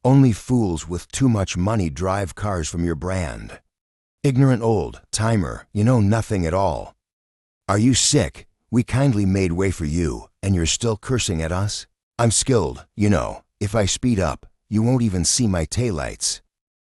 Only fools with too much money drive cars from your brand. Ignorant old timer, you know nothing at all. Are you sick? We kindly made way for you, and you're still cursing at us? I'm skilled, you know. If I speed up, you won't even see my taillights.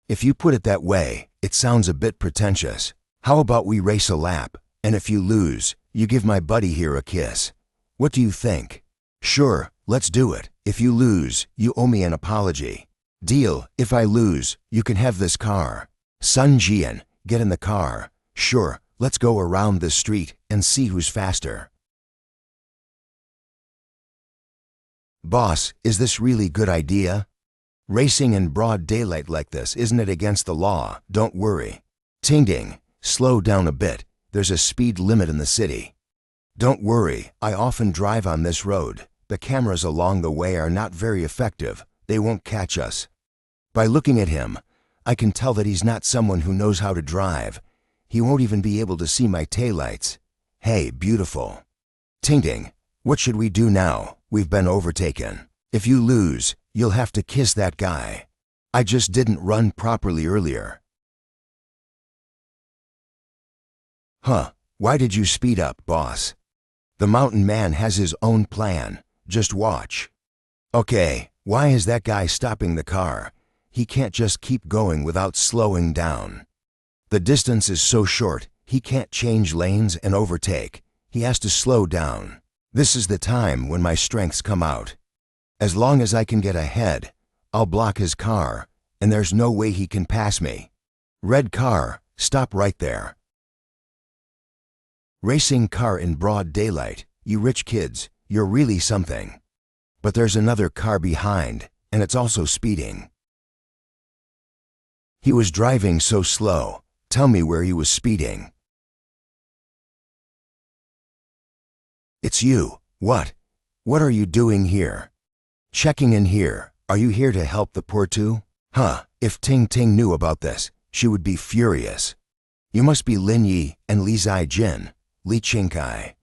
If you put it that way, it sounds a bit pretentious. How about we race a lap, and if you lose, you give my buddy here a kiss? What do you think? Sure, let's do it. If you lose, you owe me an apology. Deal. If I lose, you can have this car. Sun Jian, get in the car. Sure, let's go around this street and see who's faster. Boss, is this really good idea? Racing in broad daylight like this, isn't it against the law? Don't worry. Ting ding, slow down a bit. There's a speed limit in the city. Don't worry, I often drive on this road. The cameras along the way are not very effective. They won't catch us. By looking at him, I can tell that he's not someone who knows how to drive. He won't even be able to see my taillights. Hey, beautiful. Ting ting, what should we do now? We've been overtaken. If you lose, you'll have to kiss that guy. I just didn't run properly earlier. Huh, why did you speed up, boss? The mountain man has his own plan. Just watch. Okay, why is that guy stopping the car? He can't just keep going without slowing down. The distance is so short, he can't change lanes and overtake. He has to slow down. This is the time when my strengths come out. As long as I can get ahead, I'll block his car, and there's no way he can pass me. Red car, stop right there. Racing car in broad daylight, you rich kids, you're really something. But there's another car behind, and it's also speeding. He was driving so slow. Tell me where he was speeding. It's you. What? What are you doing here? Checking in here. Are you here to help the poor too? Huh, if Ting Ting knew about this, she would be furious. You must be Lin Yi and Li Zai Jin, Li Qingkai,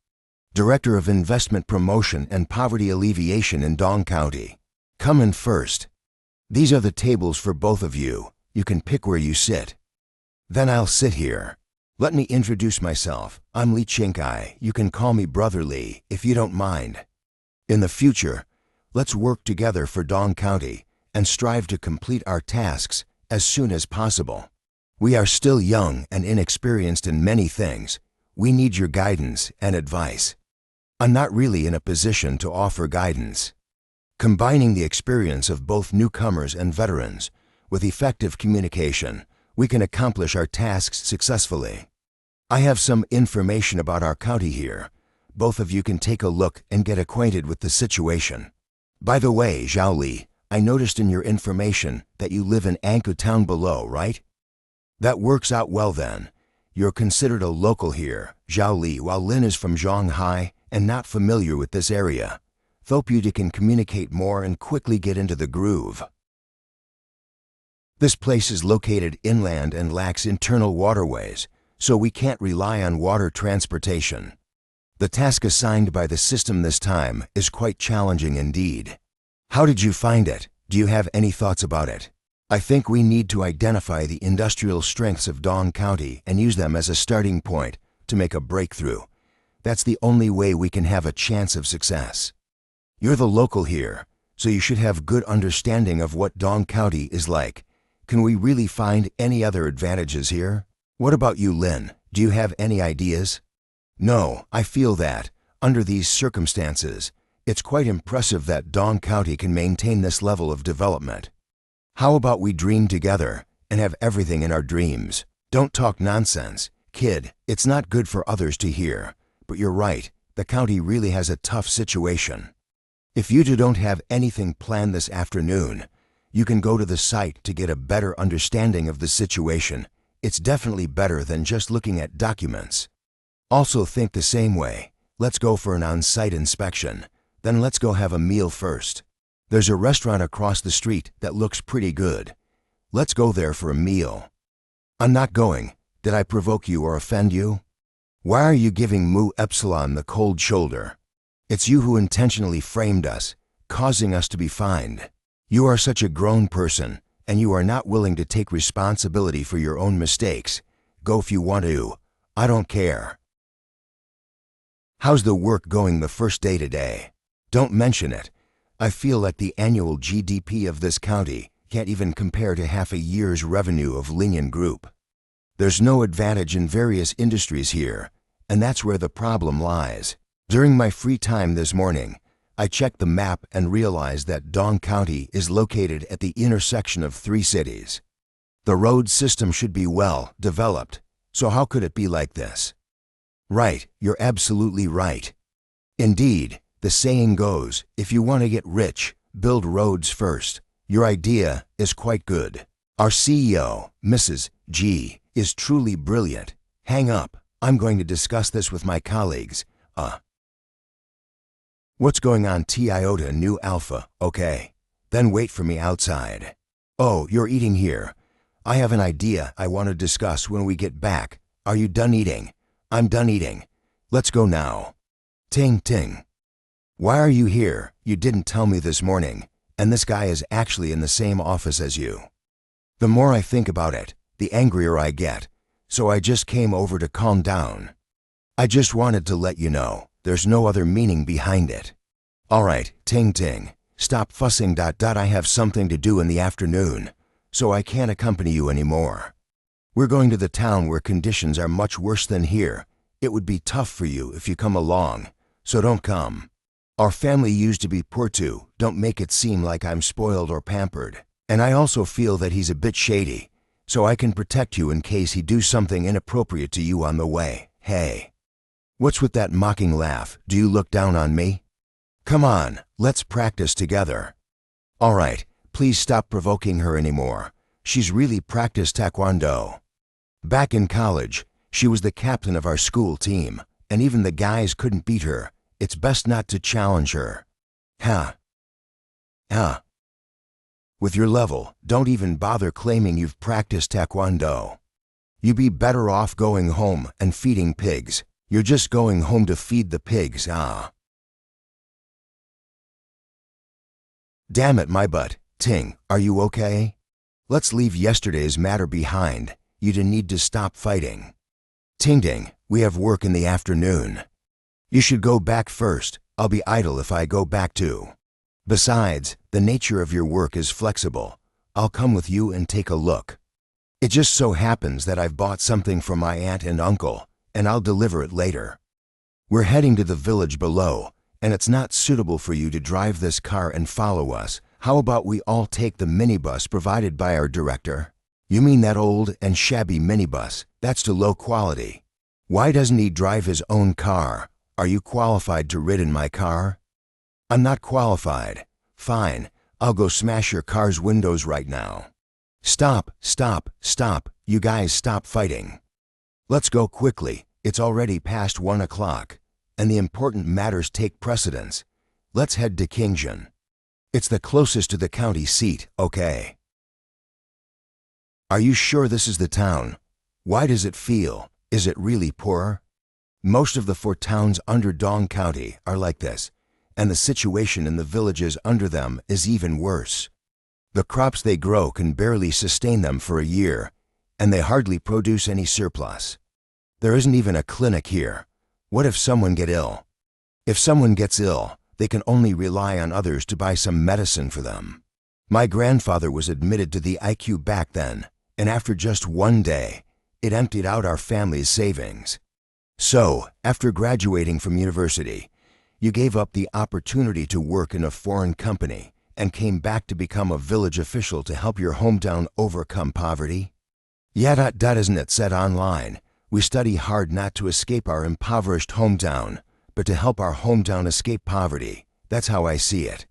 Director of Investment Promotion and Poverty Alleviation in Dong County. Come in first. These are the tables for both of you. You can pick where you sit. Then I'll sit here. Let me introduce myself. I'm Li Qingkai. You can call me Brother Li if you don't mind. In the future, let's work together for Dong County and strive to complete our tasks as soon as possible. We are still young and inexperienced in many things. We need your guidance and advice. I'm not really in a position to offer guidance. Combining the experience of both newcomers and veterans with effective communication, we can accomplish our tasks successfully. I have some information about our county here. Both of you can take a look and get acquainted with the situation. By the way, Zhao Li, I noticed in your information that you live in Ankou town below, right? That works out well then. You're considered a local here, Zhao Li, while Lin is from Zhonghai and not familiar with this area. Hope you can communicate more and quickly get into the groove. This place is located inland and lacks internal waterways, so we can't rely on water transportation. The task assigned by the system this time is quite challenging indeed. How did you find it? Do you have any thoughts about it? I think we need to identify the industrial strengths of Dong County and use them as a starting point to make a breakthrough. That's the only way we can have a chance of success. You're the local here, so you should have good understanding of what Dong County is like. Can we really find any other advantages here? What about you, Lin? Do you have any ideas? No, I feel that, under these circumstances, it's quite impressive that Dong County can maintain this level of development. How about we dream together and have everything in our dreams? Don't talk nonsense. Kid, it's not good for others to hear, but you're right, the county really has a tough situation. If you two don't have anything planned this afternoon, you can go to the site to get a better understanding of the situation. It's definitely better than just looking at documents. Also think the same way. Let's go for an on-site inspection. Then let's go have a meal first. There's a restaurant across the street that looks pretty good. Let's go there for a meal. I'm not going. Did I provoke you or offend you? Why are you giving Mu Epsilon the cold shoulder? It's you who intentionally framed us, causing us to be fined. You are such a grown person, and you are not willing to take responsibility for your own mistakes. Go if you want to. I don't care. How's the work going the first day today? Don't mention it. I feel like the annual GDP of this county can't even compare to half a year's revenue of Linian Group. There's no advantage in various industries here, and that's where the problem lies. During my free time this morning, I checked the map and realized that Dong County is located at the intersection of 3 cities. The road system should be well developed, so how could it be like this? Right, you're absolutely right. Indeed, the saying goes, if you want to get rich, build roads first. Your idea is quite good. Our CEO, Mrs. G, is truly brilliant. Hang up. I'm going to discuss this with my colleagues. What's going on, T Iota Nu Alpha? Okay. Then wait for me outside. Oh, you're eating here. I have an idea I want to discuss when we get back. Are you done eating? I'm done eating. Let's go now. Ting ting. Why are you here? You didn't tell me this morning, and this guy is actually in the same office as you. The more I think about it, the angrier I get, so I just came over to calm down. I just wanted to let you know, there's no other meaning behind it. Alright, ting ting, stop fussing. I have something to do in the afternoon, so I can't accompany you anymore. We're going to the town where conditions are much worse than here. It would be tough for you if you come along, so don't come. Our family used to be poor too. Don't make it seem like I'm spoiled or pampered. And I also feel that he's a bit shady, so I can protect you in case he do something inappropriate to you on the way. Hey. What's with that mocking laugh? Do you look down on me? Come on, let's practice together. Alright, please stop provoking her anymore. She's really practiced taekwondo. Back in college, she was the captain of our school team, and even the guys couldn't beat her. It's best not to challenge her. Huh. With your level, don't even bother claiming you've practiced taekwondo. You'd be better off going home and feeding pigs. You're just going home to feed the pigs, Damn it, my butt. Ting, are you okay? Let's leave yesterday's matter behind. You didn't need to stop fighting. Ting ding, we have work in the afternoon. You should go back first. I'll be idle if I go back too. Besides, the nature of your work is flexible. I'll come with you and take a look. It just so happens that I've bought something for my aunt and uncle, and I'll deliver it later. We're heading to the village below, and it's not suitable for you to drive this car and follow us. How about we all take the minibus provided by our director? You mean that old and shabby minibus? That's too low quality. Why doesn't he drive his own car? Are you qualified to ride in my car? I'm not qualified. Fine, I'll go smash your car's windows right now. Stop. You guys stop fighting. Let's go quickly. It's already past 1 o'clock, and the important matters take precedence. Let's head to Kingjin. It's the closest to the county seat, okay? Are you sure this is the town? Why does it feel? Is it really poor? Most of the 4 towns under Dong County are like this, and the situation in the villages under them is even worse. The crops they grow can barely sustain them for a year, and they hardly produce any surplus. There isn't even a clinic here. What if someone gets ill? If someone gets ill, they can only rely on others to buy some medicine for them. My grandfather was admitted to the IQ back then, and after just 1 day, it emptied out our family's savings. So, after graduating from university, you gave up the opportunity to work in a foreign company and came back to become a village official to help your hometown overcome poverty? Yeah, isn't it said online? We study hard not to escape our impoverished hometown, but to help our hometown escape poverty. That's how I see it.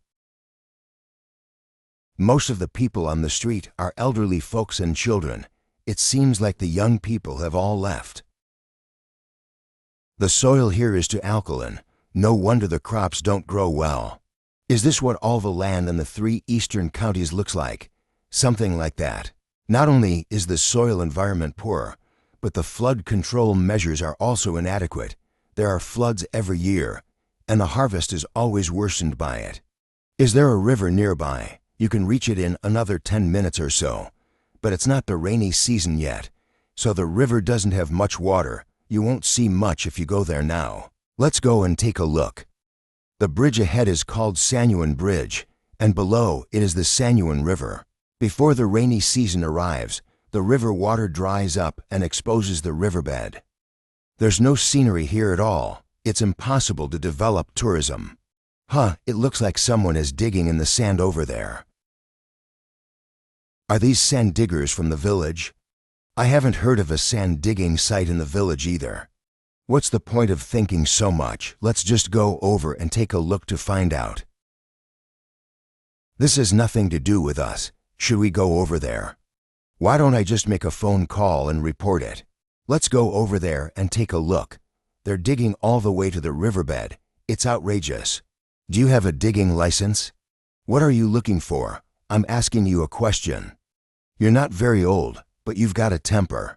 Most of the people on the street are elderly folks and children. It seems like the young people have all left. The soil here is too alkaline. No wonder the crops don't grow well. Is this what all the land in the 3 eastern counties looks like? Something like that. Not only is the soil environment poor, but the flood control measures are also inadequate. There are floods every year, and the harvest is always worsened by it. Is there a river nearby? You can reach it in another 10 minutes or so, but it's not the rainy season yet, so the river doesn't have much water. You won't see much if you go there now. Let's go and take a look. The bridge ahead is called Sanyuan Bridge, and below it is the Sanyuan River. Before the rainy season arrives, the river water dries up and exposes the riverbed. There's no scenery here at all. It's impossible to develop tourism. It looks like someone is digging in the sand over there. Are these sand diggers from the village? I haven't heard of a sand digging site in the village either. What's the point of thinking so much? Let's just go over and take a look to find out. This has nothing to do with us. Should we go over there? Why don't I just make a phone call and report it? Let's go over there and take a look. They're digging all the way to the riverbed. It's outrageous. Do you have a digging license? What are you looking for? I'm asking you a question. You're not very old, but you've got a temper.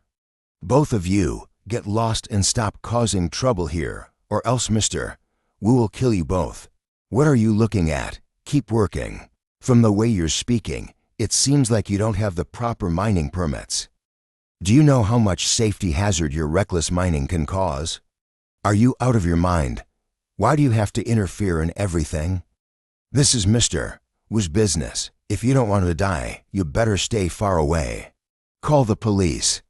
Both of you, get lost and stop causing trouble here, or else Mr. Wu will kill you both. What are you looking at? Keep working. From the way you're speaking, it seems like you don't have the proper mining permits. Do you know how much safety hazard your reckless mining can cause? Are you out of your mind? Why do you have to interfere in everything? This is Mr. Wu's business. If you don't want to die, you better stay far away. Call the police.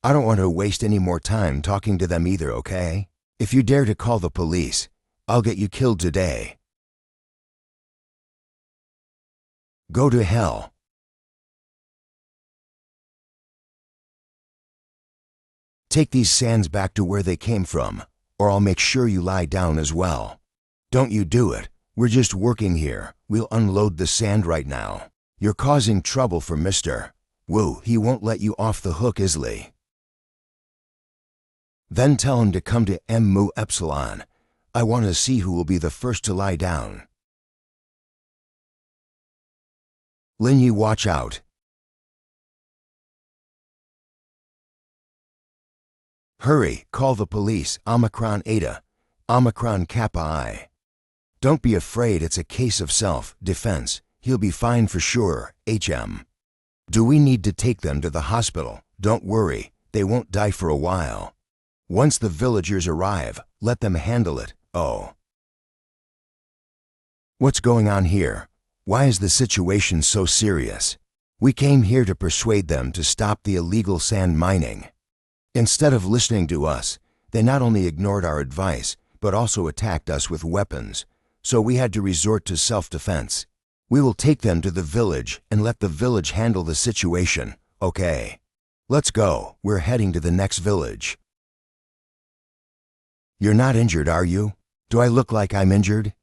I don't want to waste any more time talking to them either, okay? If you dare to call the police, I'll get you killed today. Go to hell. Take these sands back to where they came from, or I'll make sure you lie down as well. Don't you do it. We're just working here. We'll unload the sand right now. You're causing trouble for Mr. Wu. He won't let you off the hook easily. Then tell him to come to Mu Epsilon. I want to see who will be the first to lie down. Lin Yi, watch out. Hurry, call the police. Omicron Eta. Omicron Kappa I. Don't be afraid, it's a case of self-defense. He'll be fine for sure, HM. Do we need to take them to the hospital? Don't worry, they won't die for a while. Once the villagers arrive, let them handle it. Oh. What's going on here? Why is the situation so serious? We came here to persuade them to stop the illegal sand mining. Instead of listening to us, they not only ignored our advice, but also attacked us with weapons. So we had to resort to self-defense. We will take them to the village and let the village handle the situation, okay? Let's go, we're heading to the next village. You're not injured, are you? Do I look like I'm injured?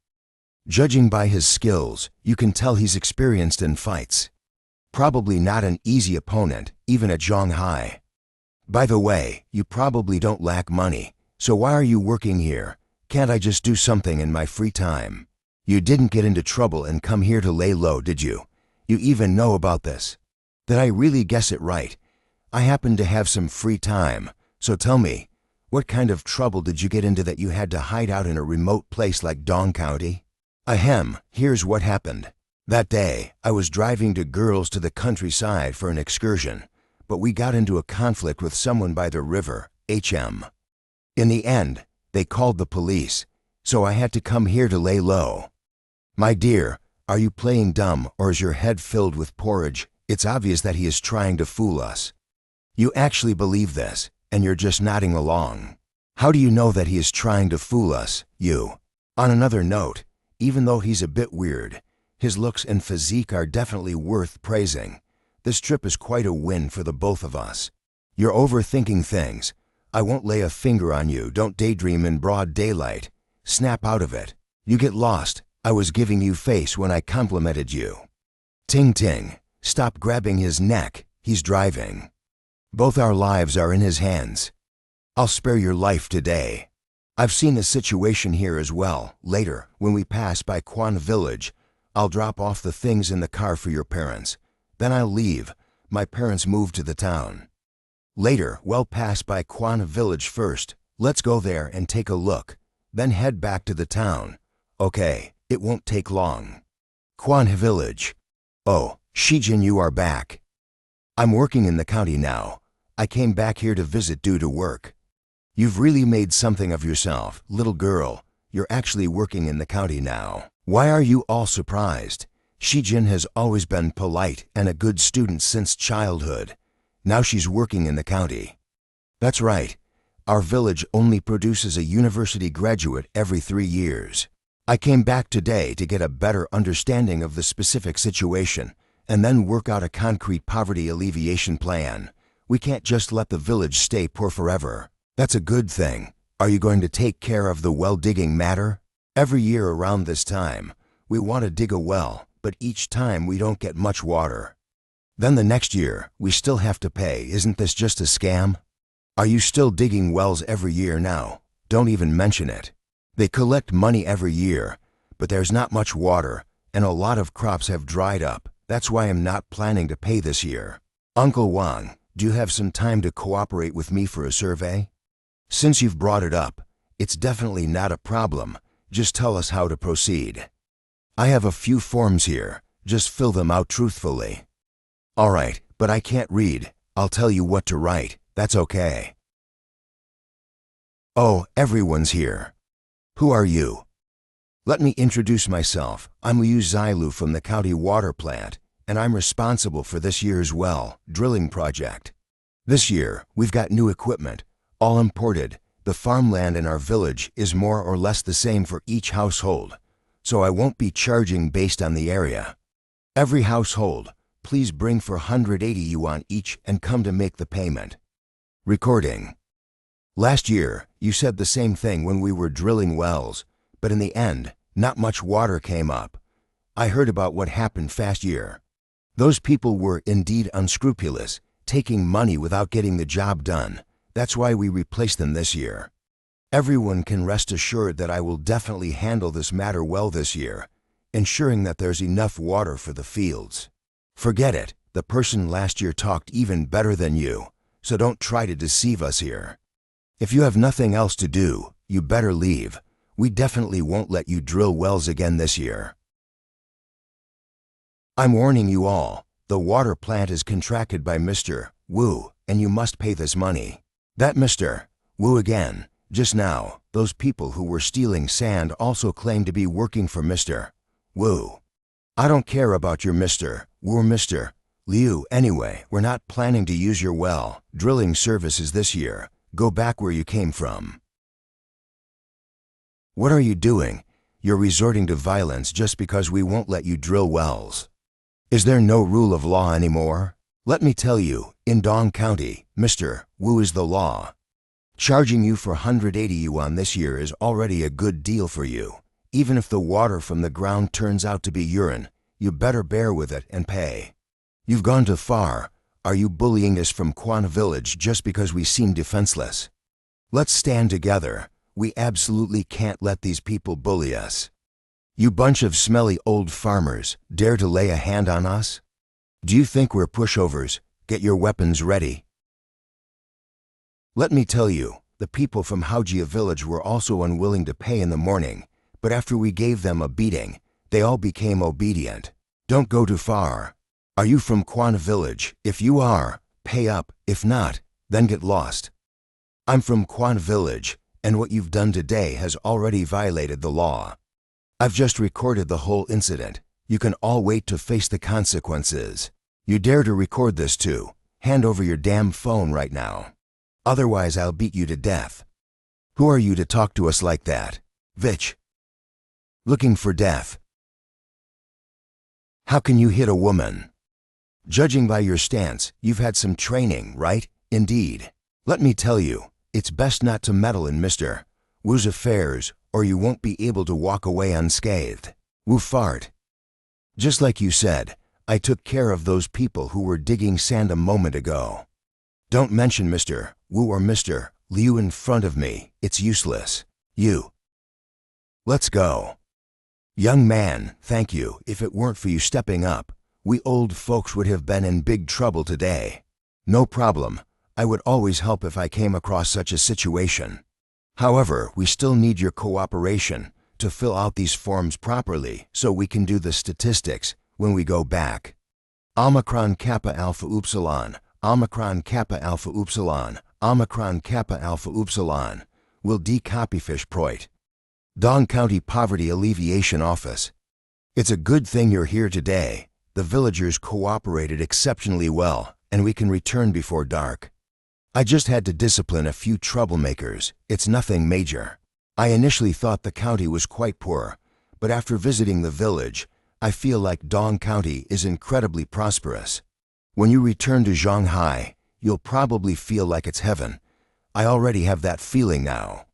Judging by his skills, you can tell he's experienced in fights. Probably not an easy opponent, even at Zhonghai. By the way, you probably don't lack money, so why are you working here? Can't I just do something in my free time? You didn't get into trouble and come here to lay low, did you? You even know about this. Did I really guess it right? I happen to have some free time, so tell me, what kind of trouble did you get into that you had to hide out in a remote place like Dong County? Ahem, here's what happened. That day, I was driving two girls to the countryside for an excursion, but we got into a conflict with someone by the river, HM. In the end, they called the police, so I had to come here to lay low. My dear, are you playing dumb or is your head filled with porridge? It's obvious that he is trying to fool us. You actually believe this, and you're just nodding along. How do you know that he is trying to fool us, you? On another note, even though he's a bit weird, his looks and physique are definitely worth praising. This trip is quite a win for the both of us. You're overthinking things. I won't lay a finger on you. Don't daydream in broad daylight. Snap out of it. You get lost. I was giving you face when I complimented you. Ting ting. Stop grabbing his neck. He's driving. Both our lives are in his hands. I'll spare your life today. I've seen the situation here as well. Later, when we pass by Quan Village, I'll drop off the things in the car for your parents. Then I'll leave. My parents moved to the town. Later, we'll pass by Quan Village first. Let's go there and take a look. Then head back to the town. Okay, it won't take long. Quan Village. Oh, Shijin, you are back. I'm working in the county now. I came back here to visit due to work. You've really made something of yourself, little girl. You're actually working in the county now. Why are you all surprised? Shijin has always been polite and a good student since childhood. Now she's working in the county. That's right. Our village only produces a university graduate every 3 years. I came back today to get a better understanding of the specific situation and then work out a concrete poverty alleviation plan. We can't just let the village stay poor forever. That's a good thing. Are you going to take care of the well digging matter? Every year around this time, we want to dig a well, but each time we don't get much water. Then the next year, we still have to pay. Isn't this just a scam? Are you still digging wells every year now? Don't even mention it. They collect money every year, but there's not much water, and a lot of crops have dried up. That's why I'm not planning to pay this year. Uncle Wang, do you have some time to cooperate with me for a survey? Since you've brought it up, it's definitely not a problem. Just tell us how to proceed. I have a few forms here. Just fill them out truthfully. All right, but I can't read. I'll tell you what to write. That's okay. Oh, everyone's here. Who are you? Let me introduce myself. I'm Liu Xilu from the county water plant, and I'm responsible for this year's well drilling project. This year, we've got new equipment, all imported. The farmland in our village is more or less the same for each household, so I won't be charging based on the area. Every household, please bring 480 yuan each and come to make the payment. Recording. Last year, you said the same thing when we were drilling wells, but in the end, not much water came up. I heard about what happened last year. Those people were indeed unscrupulous, taking money without getting the job done. That's why we replaced them this year. Everyone can rest assured that I will definitely handle this matter well this year, ensuring that there's enough water for the fields. Forget it, the person last year talked even better than you, so don't try to deceive us here. If you have nothing else to do, you better leave. We definitely won't let you drill wells again this year. I'm warning you all, the water plant is contracted by Mr. Wu, and you must pay this money. That Mr. Wu again. Just now, those people who were stealing sand also claimed to be working for Mr. Wu. I don't care about your Mr. Wu or Mr. Liu anyway. We're not planning to use your well drilling services this year. Go back where you came from. What are you doing? You're resorting to violence just because we won't let you drill wells. Is there no rule of law anymore? Let me tell you, in Dong County, Mr. Wu is the law. Charging you for 180 yuan this year is already a good deal for you. Even if the water from the ground turns out to be urine, you better bear with it and pay. You've gone too far. Are you bullying us from Quan Village just because we seem defenseless? Let's stand together. We absolutely can't let these people bully us. You bunch of smelly old farmers, dare to lay a hand on us? Do you think we're pushovers? Get your weapons ready. Let me tell you, the people from Haojia village were also unwilling to pay in the morning, but after we gave them a beating, they all became obedient. Don't go too far. Are you from Quan village? If you are, pay up. If not, then get lost. I'm from Quan village, and what you've done today has already violated the law. I've just recorded the whole incident. You can all wait to face the consequences. You dare to record this too? Hand over your damn phone right now. Otherwise I'll beat you to death. Who are you to talk to us like that? Vich. Looking for death. How can you hit a woman? Judging by your stance, you've had some training, right? Indeed. Let me tell you, it's best not to meddle in Mr. Wu's affairs, or you won't be able to walk away unscathed. Wu fart. Just like you said, I took care of those people who were digging sand a moment ago. Don't mention Mr. Wu or Mr. Liu in front of me. It's useless. You. Let's go. Young man, thank you. If it weren't for you stepping up, we old folks would have been in big trouble today. No problem. I would always help if I came across such a situation. However, we still need your cooperation to fill out these forms properly so we can do the statistics when we go back. Omicron Kappa Alpha Upsilon, Omicron Kappa Alpha Upsilon, Omicron Kappa Alpha Upsilon. Will D. Copyfish Proit. Dong County Poverty Alleviation Office. It's a good thing you're here today. The villagers cooperated exceptionally well, and we can return before dark. I just had to discipline a few troublemakers. It's nothing major. I initially thought the county was quite poor, but after visiting the village, I feel like Dong County is incredibly prosperous. When you return to Shanghai, you'll probably feel like it's heaven. I already have that feeling now.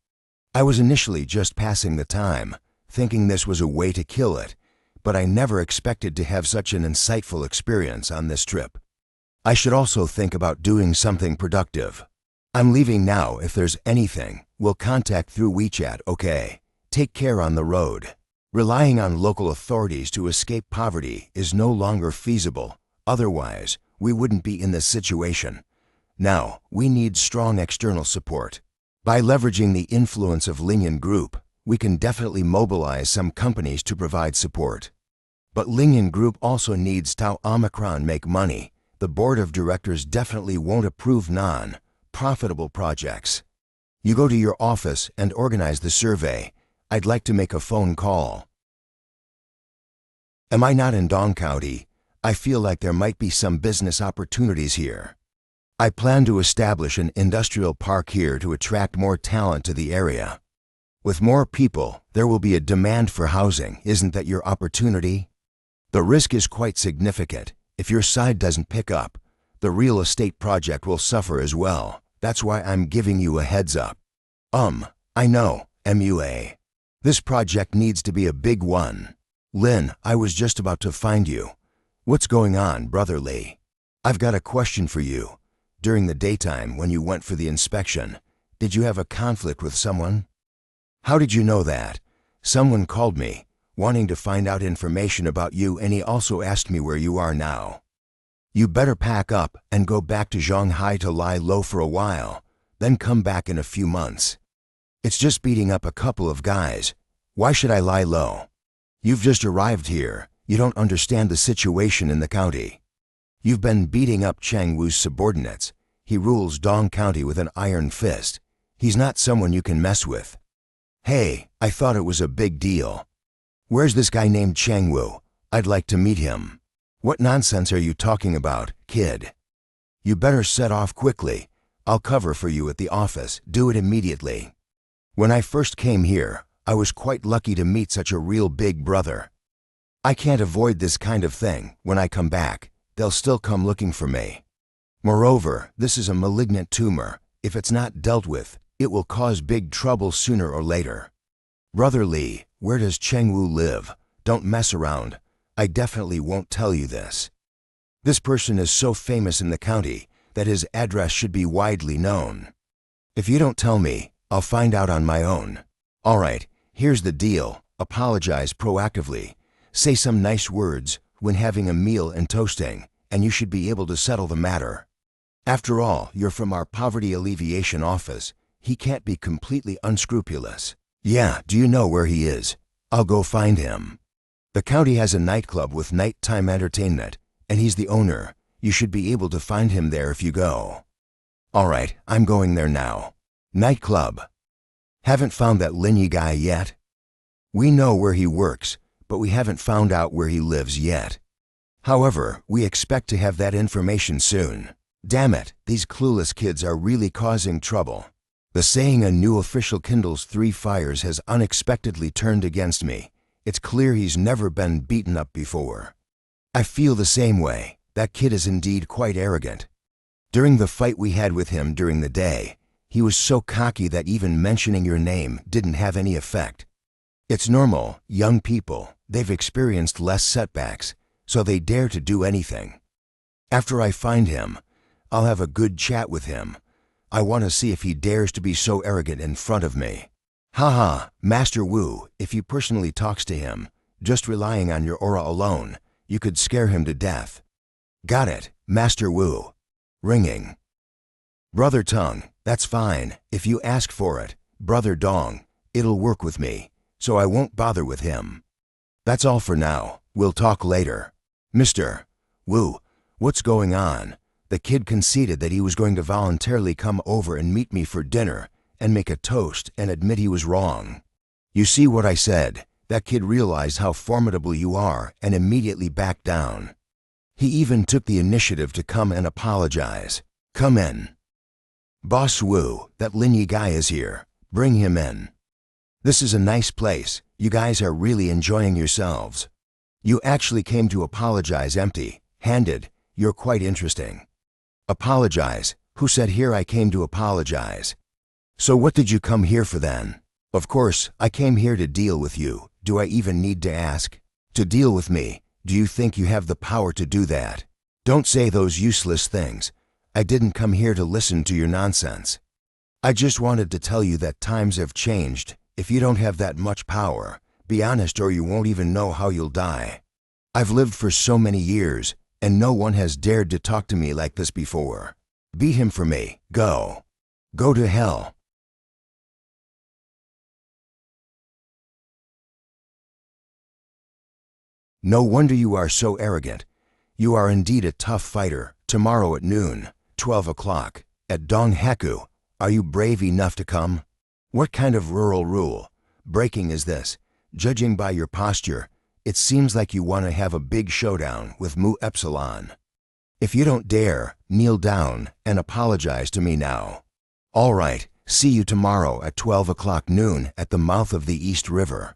I was initially just passing the time, thinking this was a way to kill it, but I never expected to have such an insightful experience on this trip. I should also think about doing something productive. I'm leaving now. If there's anything, we'll contact through WeChat, okay? Take care on the road. Relying on local authorities to escape poverty is no longer feasible. Otherwise, we wouldn't be in this situation. Now, we need strong external support. By leveraging the influence of Lingyan Group, we can definitely mobilize some companies to provide support. But Lingyan Group also needs Tau Omicron make money. The board of directors definitely won't approve non-profitable projects. You go to your office and organize the survey. I'd like to make a phone call. Am I not in Dong County? I feel like there might be some business opportunities here. I plan to establish an industrial park here to attract more talent to the area. With more people, there will be a demand for housing. Isn't that your opportunity? The risk is quite significant. If your side doesn't pick up, the real estate project will suffer as well. That's why I'm giving you a heads up. I know, MUA. This project needs to be a big one. Lin, I was just about to find you. What's going on, Brother Lee? I've got a question for you. During the daytime when you went for the inspection, did you have a conflict with someone? How did you know that? Someone called me, wanting to find out information about you, and he also asked me where you are now. You better pack up and go back to Shanghai to lie low for a while, then come back in a few months. It's just beating up a couple of guys. Why should I lie low? You've just arrived here. You don't understand the situation in the county. You've been beating up Cheng Wu's subordinates. He rules Dong County with an iron fist. He's not someone you can mess with. Hey, I thought it was a big deal. Where's this guy named Cheng Wu? I'd like to meet him. What nonsense are you talking about, kid? You better set off quickly. I'll cover for you at the office. Do it immediately. When I first came here, I was quite lucky to meet such a real big brother. I can't avoid this kind of thing. When I come back, they'll still come looking for me. Moreover, this is a malignant tumor. If it's not dealt with, it will cause big trouble sooner or later. Brother Lee, where does Cheng Wu live? Don't mess around. I definitely won't tell you this. This person is so famous in the county that his address should be widely known. If you don't tell me, I'll find out on my own. All right, here's the deal. Apologize proactively. Say some nice words when having a meal and toasting, and you should be able to settle the matter. After all, you're from our poverty alleviation office. He can't be completely unscrupulous. Yeah, do you know where he is? I'll go find him. The county has a nightclub with nighttime entertainment, and he's the owner. You should be able to find him there if you go. All right, I'm going there now. Nightclub. Haven't found that Linyi guy yet? We know where he works, but we haven't found out where he lives yet. However, we expect to have that information soon. Damn it, these clueless kids are really causing trouble. The saying a new official kindles 3 fires has unexpectedly turned against me. It's clear he's never been beaten up before. I feel the same way. That kid is indeed quite arrogant. During the fight we had with him during the day, he was so cocky that even mentioning your name didn't have any effect. It's normal, young people, they've experienced less setbacks, so they dare to do anything. After I find him, I'll have a good chat with him. I want to see if he dares to be so arrogant in front of me. Haha, Master Wu, if you personally talks to him, just relying on your aura alone, you could scare him to death. Got it, Master Wu. Ringing. Brother Tung, that's fine, if you ask for it. Brother Dong, it'll work with me, so I won't bother with him. That's all for now, we'll talk later. Mr. Wu, what's going on? The kid conceded that he was going to voluntarily come over and meet me for dinner and make a toast and admit he was wrong. You see what I said? That kid realized how formidable you are and immediately backed down. He even took the initiative to come and apologize. Come in. Boss Wu, that Linyi guy is here. Bring him in. This is a nice place. You guys are really enjoying yourselves. You actually came to apologize empty-handed. You're quite interesting. Apologize? Who said here I came to apologize? So what did you come here for then? Of course, I came here to deal with you. Do I even need to ask? To deal with me? Do you think you have the power to do that? Don't say those useless things. I didn't come here to listen to your nonsense. I just wanted to tell you that times have changed. If you don't have that much power, be honest or you won't even know how you'll die. I've lived for so many years, and no one has dared to talk to me like this before. Beat him for me. Go. Go to hell. No wonder you are so arrogant. You are indeed a tough fighter. Tomorrow at noon, 12 o'clock, at Donghaku, are you brave enough to come? What kind of rural rule breaking is this? Judging by your posture, it seems like you want to have a big showdown with Mu Epsilon. If you don't dare, kneel down and apologize to me now. All right, see you tomorrow at 12 o'clock noon at the mouth of the East River.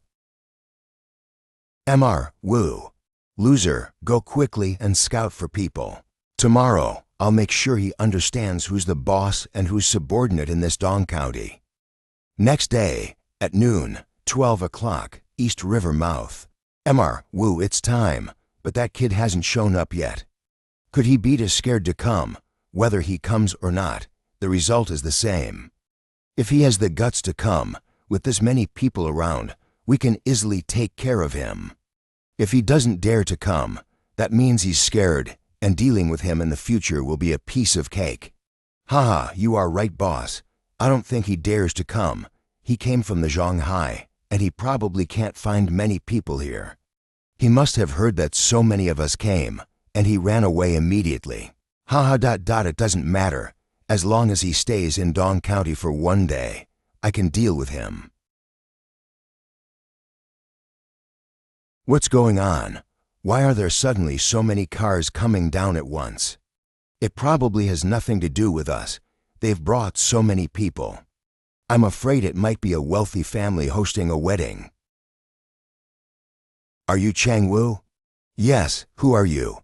Mr. Wu. Loser, go quickly and scout for people. Tomorrow, I'll make sure he understands who's the boss and who's subordinate in this Dong County. Next day, at noon, 12 o'clock, East River mouth. Mr. Wu, it's time, but that kid hasn't shown up yet. Could he be too scared to come? Whether he comes or not, the result is the same. If he has the guts to come, with this many people around, we can easily take care of him. If he doesn't dare to come, that means he's scared, and dealing with him in the future will be a piece of cake. Haha, you are right, boss. I don't think he dares to come. He came from the Shanghai, and he probably can't find many people here. He must have heard that so many of us came, and he ran away immediately. It doesn't matter. As long as he stays in Dong County for one day, I can deal with him. What's going on? Why are there suddenly so many cars coming down at once? It probably has nothing to do with us. They've brought so many people. I'm afraid it might be a wealthy family hosting a wedding. Are you Chang Wu? Yes, who are you?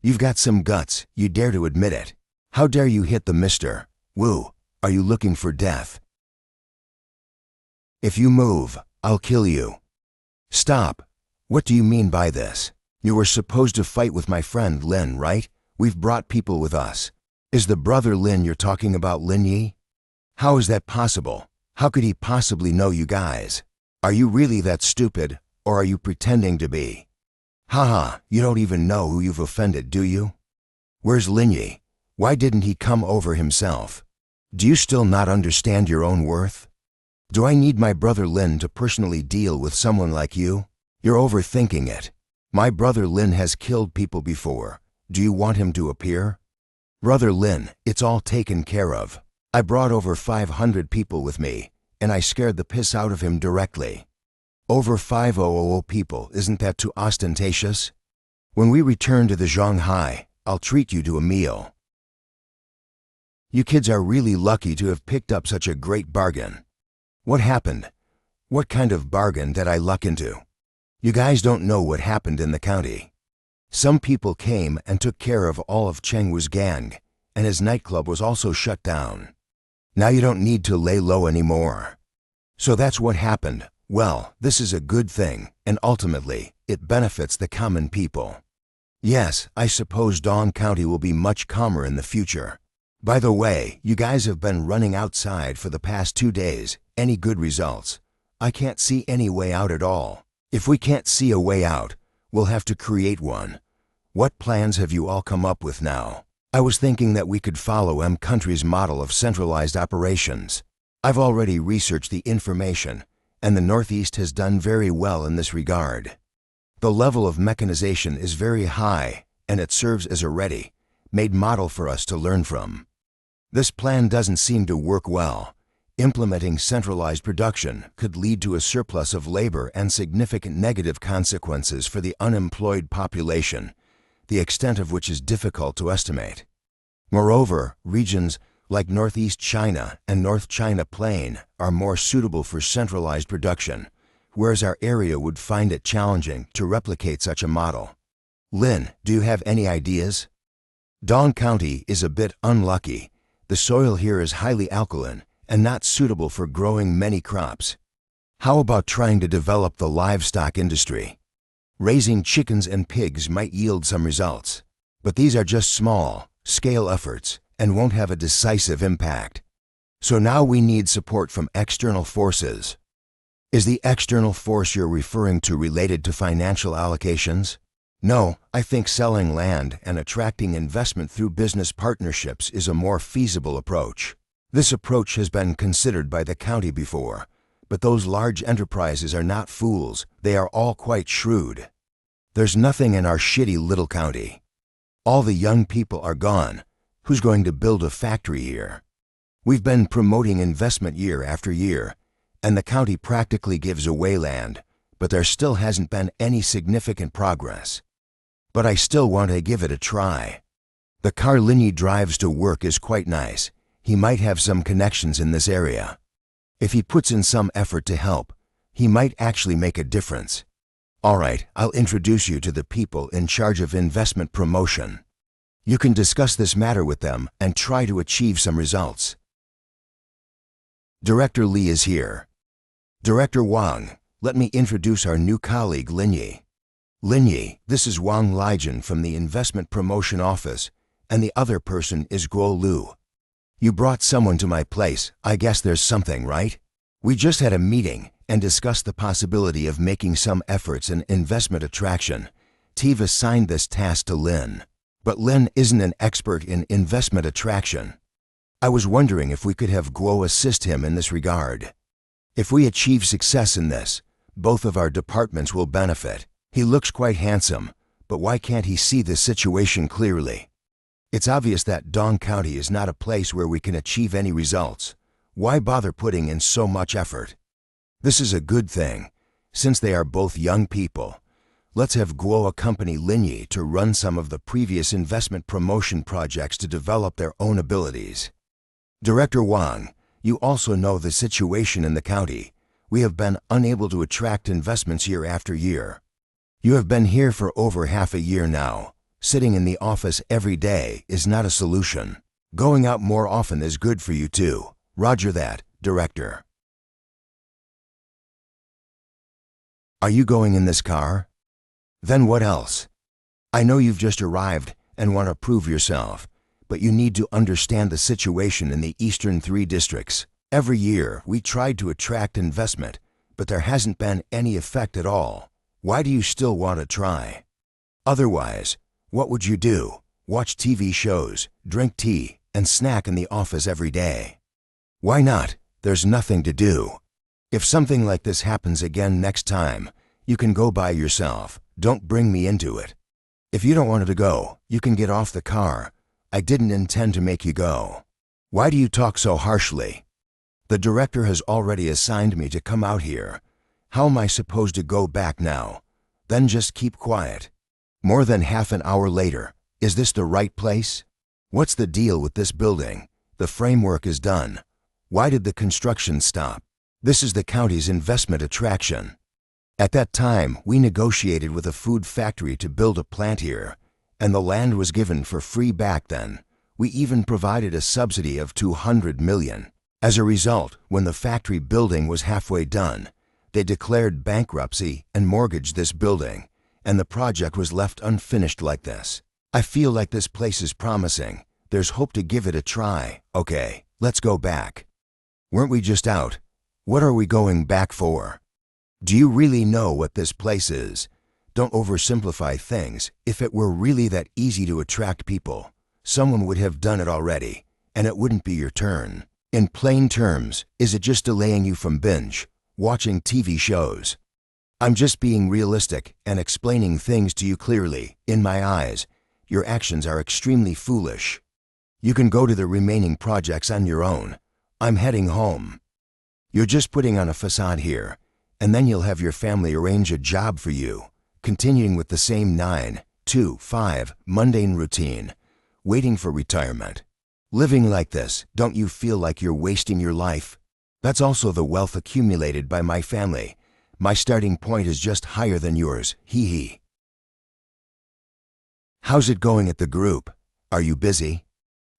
You've got some guts, you dare to admit it. How dare you hit the Mr. Wu? Are you looking for death? If you move, I'll kill you. Stop. What do you mean by this? You were supposed to fight with my friend Lin, right? We've brought people with us. Is the brother Lin you're talking about Lin Yi? How is that possible? How could he possibly know you guys? Are you really that stupid, or are you pretending to be? Haha, you don't even know who you've offended, do you? Where's Lin Yi? Why didn't he come over himself? Do you still not understand your own worth? Do I need my brother Lin to personally deal with someone like you? You're overthinking it. My brother Lin has killed people before. Do you want him to appear? Brother Lin, it's all taken care of. I brought over 500 people with me, and I scared the piss out of him directly. Over 500 people, isn't that too ostentatious? When we return to the Shanghai, I'll treat you to a meal. You kids are really lucky to have picked up such a great bargain. What happened? What kind of bargain did I luck into? You guys don't know what happened in the county. Some people came and took care of all of Cheng Wu's gang, and his nightclub was also shut down. Now you don't need to lay low anymore. So that's what happened. Well, this is a good thing, and ultimately, it benefits the common people. Yes, I suppose Dong County will be much calmer in the future. By the way, you guys have been running outside for the past 2 days. Any good results? I can't see any way out at all. If we can't see a way out, we'll have to create one. What plans have you all come up with now? I was thinking that we could follow M Country's model of centralized operations. I've already researched the information, and the Northeast has done very well in this regard. The level of mechanization is very high, and it serves as a ready-made model for us to learn from. This plan doesn't seem to work well. Implementing centralized production could lead to a surplus of labor and significant negative consequences for the unemployed population, the extent of which is difficult to estimate. Moreover, regions like Northeast China and North China Plain are more suitable for centralized production, whereas our area would find it challenging to replicate such a model. Lin, do you have any ideas? Dong County is a bit unlucky. The soil here is highly alkaline and not suitable for growing many crops. How about trying to develop the livestock industry? Raising chickens and pigs might yield some results, but these are just small-scale efforts and won't have a decisive impact. So now we need support from external forces. Is the external force you're referring to related to financial allocations? No, I think selling land and attracting investment through business partnerships is a more feasible approach. This approach has been considered by the county before, but those large enterprises are not fools. They are all quite shrewd. There's nothing in our shitty little county. All the young people are gone. Who's going to build a factory here? We've been promoting investment year after year, and the county practically gives away land, but there still hasn't been any significant progress. But I still want to give it a try. The car Linyi drives to work is quite nice. He might have some connections in this area. If he puts in some effort to help, he might actually make a difference. All right, I'll introduce you to the people in charge of investment promotion. You can discuss this matter with them and try to achieve some results. Director Li is here. Director Wang, let me introduce our new colleague Linyi. Linyi, this is Wang Lijian from the Investment Promotion Office, and the other person is Guo Lu. You brought someone to my place. I guess there's something, right? We just had a meeting and discussed the possibility of making some efforts in investment attraction. Tive assigned this task to Lin, but Lin isn't an expert in investment attraction. I was wondering if we could have Guo assist him in this regard. If we achieve success in this, both of our departments will benefit. He looks quite handsome, but why can't he see the situation clearly? It's obvious that Dong County is not a place where we can achieve any results. Why bother putting in so much effort? This is a good thing, since they are both young people. Let's have Guo accompany Linyi to run some of the previous investment promotion projects to develop their own abilities. Director Wang, you also know the situation in the county. We have been unable to attract investments year after year. You have been here for over half a year now. Sitting in the office every day is not a solution. Going out more often is good for you too. Roger that, Director. Are you going in this car? Then what else? I know you've just arrived and want to prove yourself, but you need to understand the situation in the Eastern 3 districts. Every year, we tried to attract investment, but there hasn't been any effect at all. Why do you still want to try? Otherwise, what would you do? Watch TV shows, drink tea, and snack in the office every day. Why not? There's nothing to do. If something like this happens again next time, you can go by yourself. Don't bring me into it. If you don't want to go, you can get off the car. I didn't intend to make you go. Why do you talk so harshly? The director has already assigned me to come out here. How am I supposed to go back now? Then just keep quiet. More than half an hour later, is this the right place? What's the deal with this building? The framework is done. Why did the construction stop? This is the county's investment attraction. At that time, we negotiated with a food factory to build a plant here, and the land was given for free back then. We even provided a subsidy of 200 million. As a result, when the factory building was halfway done, they declared bankruptcy and mortgaged this building, and the project was left unfinished like this. I feel like this place is promising. There's hope to give it a try. Okay, let's go back. Weren't we just out? What are we going back for? Do you really know what this place is? Don't oversimplify things. If it were really that easy to attract people, someone would have done it already, and it wouldn't be your turn. In plain terms, is it just delaying you from watching TV shows? I'm just being realistic and explaining things to you clearly. In my eyes, your actions are extremely foolish. You can go to the remaining projects on your own. I'm heading home. You're just putting on a facade here, and then you'll have your family arrange a job for you, continuing with the same 9-to-5 mundane routine, waiting for retirement. Living like this, don't you feel like you're wasting your life? That's also the wealth accumulated by my family. My starting point is just higher than yours, hee. How's it going at the group? Are you busy?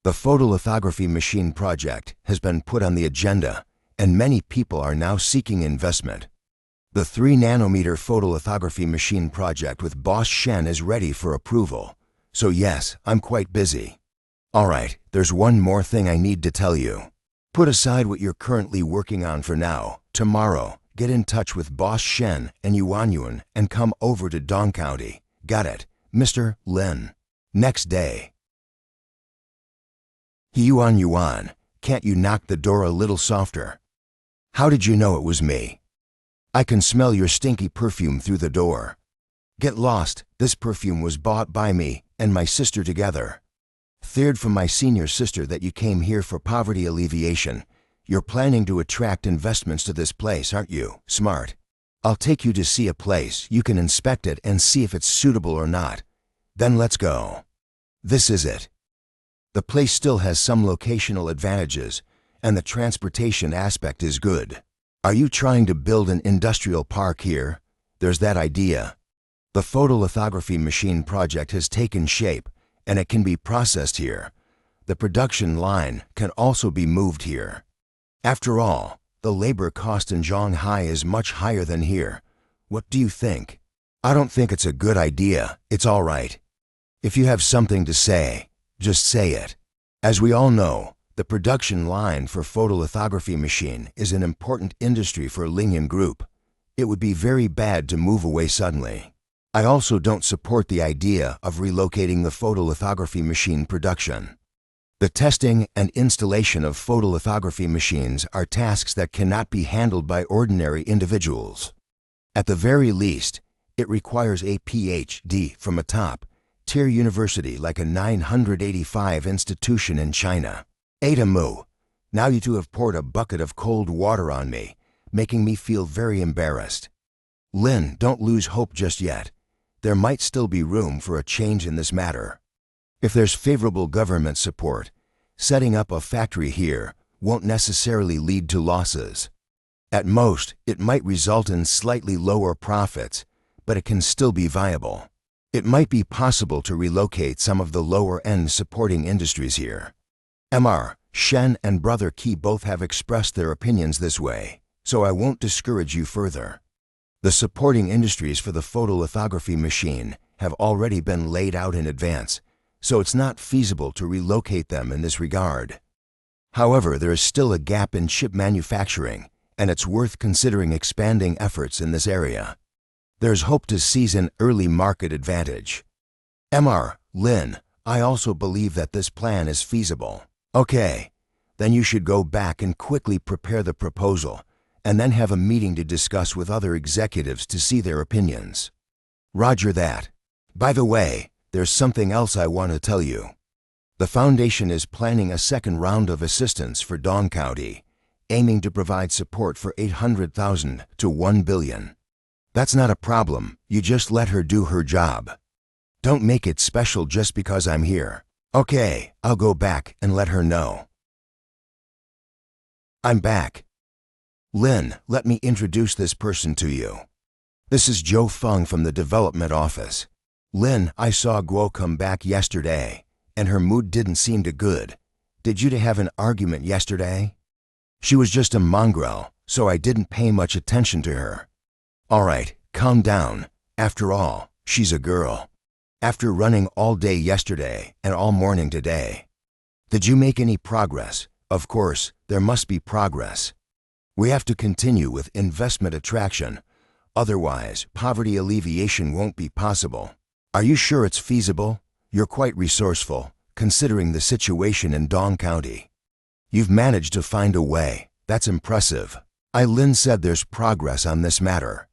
The photolithography machine project has been put on the agenda, and many people are now seeking investment. The 3-nanometer photolithography machine project with Boss Shen is ready for approval. So yes, I'm quite busy. Alright, there's one more thing I need to tell you. Put aside what you're currently working on for now. Tomorrow, get in touch with Boss Shen and Yuanyuan and come over to Dong County Got it, Mr. Lin. Next day. Yuan, can't you knock the door a little softer? How did you know it was me? I can smell your stinky perfume through the door. Get lost, this perfume was bought by me and my sister together. Feared from my senior sister that you came here for poverty alleviation. You're planning to attract investments to this place, aren't you? Smart. I'll take you to see a place. You can inspect it and see if it's suitable or not. Then let's go. This is it. The place still has some locational advantages, and the transportation aspect is good. Are you trying to build an industrial park here? There's that idea. The photolithography machine project has taken shape, and it can be processed here. The production line can also be moved here. After all, the labor cost in Shanghai is much higher than here. What do you think? I don't think it's a good idea. It's all right. If you have something to say, just say it. As we all know, the production line for photolithography machine is an important industry for Linyan Group. It would be very bad to move away suddenly. I also don't support the idea of relocating the photolithography machine production. The testing and installation of photolithography machines are tasks that cannot be handled by ordinary individuals. At the very least, it requires a PhD from a top-tier university like a 985 institution in China. Ada Mu, now you two have poured a bucket of cold water on me, making me feel very embarrassed. Lin, don't lose hope just yet. There might still be room for a change in this matter. If there's favorable government support, setting up a factory here won't necessarily lead to losses. At most, it might result in slightly lower profits, but it can still be viable. It might be possible to relocate some of the lower-end supporting industries here. Mr. Shen and Brother Qi both have expressed their opinions this way, so I won't discourage you further. The supporting industries for the photolithography machine have already been laid out in advance, so it's not feasible to relocate them in this regard. However, there is still a gap in chip manufacturing, and it's worth considering expanding efforts in this area. There's hope to seize an early market advantage. Mr. Lin, I also believe that this plan is feasible. Okay, then you should go back and quickly prepare the proposal, and then have a meeting to discuss with other executives to see their opinions. Roger that. By the way, there's something else I want to tell you. The Foundation is planning a second round of assistance for Dong County, aiming to provide support for 800,000 to 1 billion. That's not a problem. You just let her do her job. Don't make it special just because I'm here. Okay, I'll go back and let her know. I'm back. Lin, let me introduce this person to you. This is Joe Feng from the development office. Lin, I saw Guo come back yesterday, and her mood didn't seem too good. Did you two have an argument yesterday? She was just a mongrel, so I didn't pay much attention to her. All right, calm down. After all, she's a girl. After running all day yesterday and all morning today. Did you make any progress? Of course, there must be progress. We have to continue with investment attraction. Otherwise, poverty alleviation won't be possible. Are you sure it's feasible? You're quite resourceful, considering the situation in Dong County. You've managed to find a way. That's impressive. Lin said there's progress on this matter.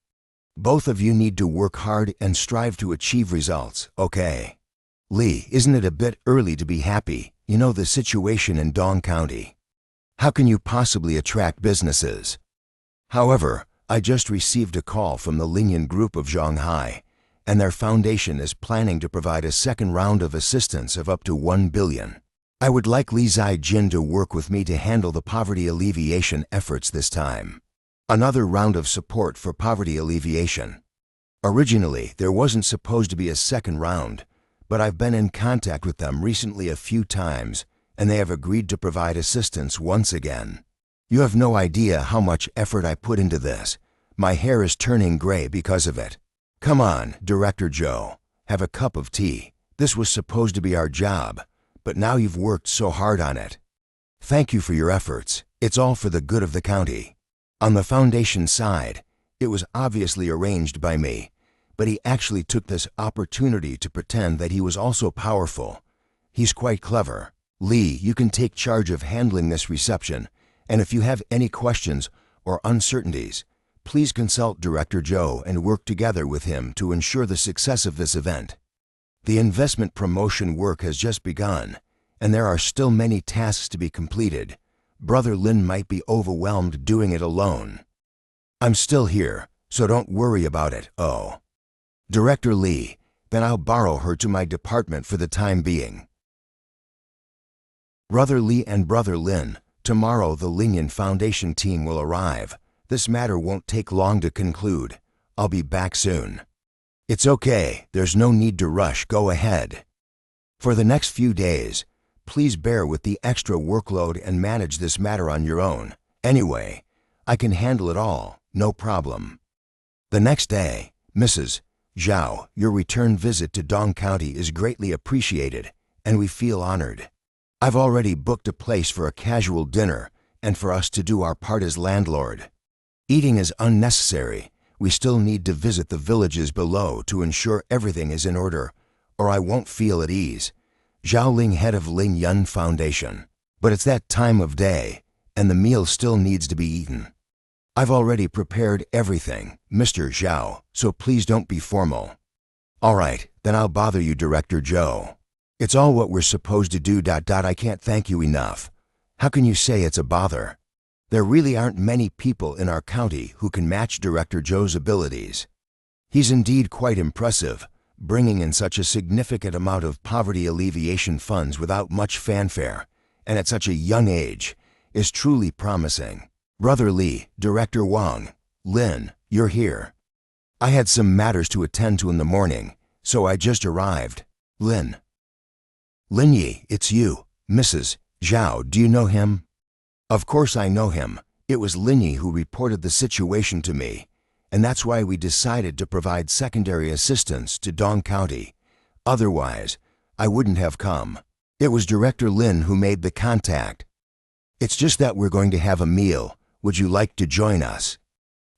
Both of you need to work hard and strive to achieve results, okay? Li, isn't it a bit early to be happy? You know the situation in Dong County. How can you possibly attract businesses? However, I just received a call from the Linyan Group of Shanghai, and their foundation is planning to provide a second round of assistance of up to 1 billion. I would like Li Zai-jin to work with me to handle the poverty alleviation efforts this time. Another round of support for poverty alleviation. Originally, there wasn't supposed to be a second round, but I've been in contact with them recently a few times, and they have agreed to provide assistance once again. You have no idea how much effort I put into this. My hair is turning gray because of it. Come on, Director Joe, have a cup of tea. This was supposed to be our job, but now you've worked so hard on it. Thank you for your efforts. It's all for the good of the county. On the foundation side, it was obviously arranged by me, but he actually took this opportunity to pretend that he was also powerful. He's quite clever. Lee, you can take charge of handling this reception, and if you have any questions or uncertainties, please consult Director Joe and work together with him to ensure the success of this event. The investment promotion work has just begun, and there are still many tasks to be completed. Brother Lin might be overwhelmed doing it alone. I'm still here, so don't worry about it. Oh. Director Lee, then I'll borrow her to my department for the time being. Brother Lee and Brother Lin, tomorrow the Linian Foundation team will arrive. This matter won't take long to conclude. I'll be back soon. It's okay, there's no need to rush, go ahead. For the next few days, please bear with the extra workload and manage this matter on your own. Anyway, I can handle it all, no problem. The next day, Mrs. Zhao, your return visit to Dong County is greatly appreciated, and we feel honored. I've already booked a place for a casual dinner and for us to do our part as landlord. Eating is unnecessary. We still need to visit the villages below to ensure everything is in order, or I won't feel at ease. Zhao Ling, head of Ling Yun Foundation. But it's that time of day, and the meal still needs to be eaten. I've already prepared everything, Mr. Zhao, so please don't be formal. All right, then I'll bother you, Director Joe. It's all what we're supposed to do. I can't thank you enough. How can you say it's a bother? There really aren't many people in our county who can match Director Joe's abilities. He's indeed quite impressive, bringing in such a significant amount of poverty alleviation funds without much fanfare, and at such a young age, is truly promising. Brother Lee, Director Wang, Lin, you're here. I had some matters to attend to in the morning, so I just arrived. Lin. Lin Yi, it's you, Mrs. Zhao, do you know him? Of course I know him. It was Lin Yi who reported the situation to me, and that's why we decided to provide secondary assistance to Dong County. Otherwise, I wouldn't have come. It was Director Lin who made the contact. It's just that we're going to have a meal. Would you like to join us?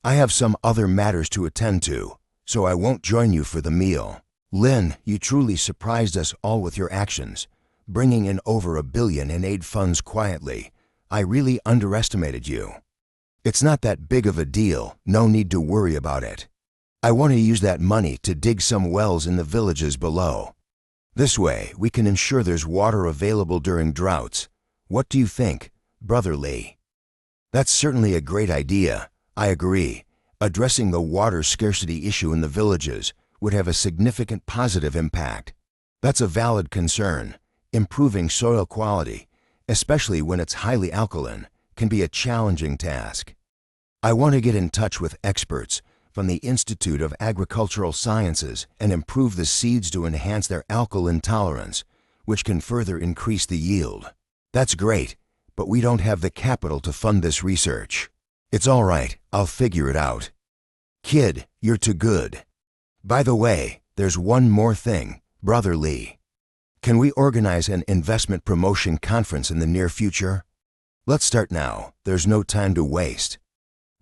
I have some other matters to attend to, so I won't join you for the meal. Lin, you truly surprised us all with your actions, bringing in over $1 billion in aid funds quietly. I really underestimated you. It's not that big of a deal, no need to worry about it. I want to use that money to dig some wells in the villages below. This way, we can ensure there's water available during droughts. What do you think, Brother Lee? That's certainly a great idea. I agree. Addressing the water scarcity issue in the villages would have a significant positive impact. That's a valid concern. Improving soil quality, especially when it's highly alkaline, can be a challenging task. I want to get in touch with experts from the Institute of Agricultural Sciences and improve the seeds to enhance their alkaline tolerance, which can further increase the yield. That's great, but we don't have the capital to fund this research. It's all right, I'll figure it out. Kid, you're too good. By the way, there's one more thing, Brother Lee. Can we organize an investment promotion conference in the near future? Let's start now. There's no time to waste.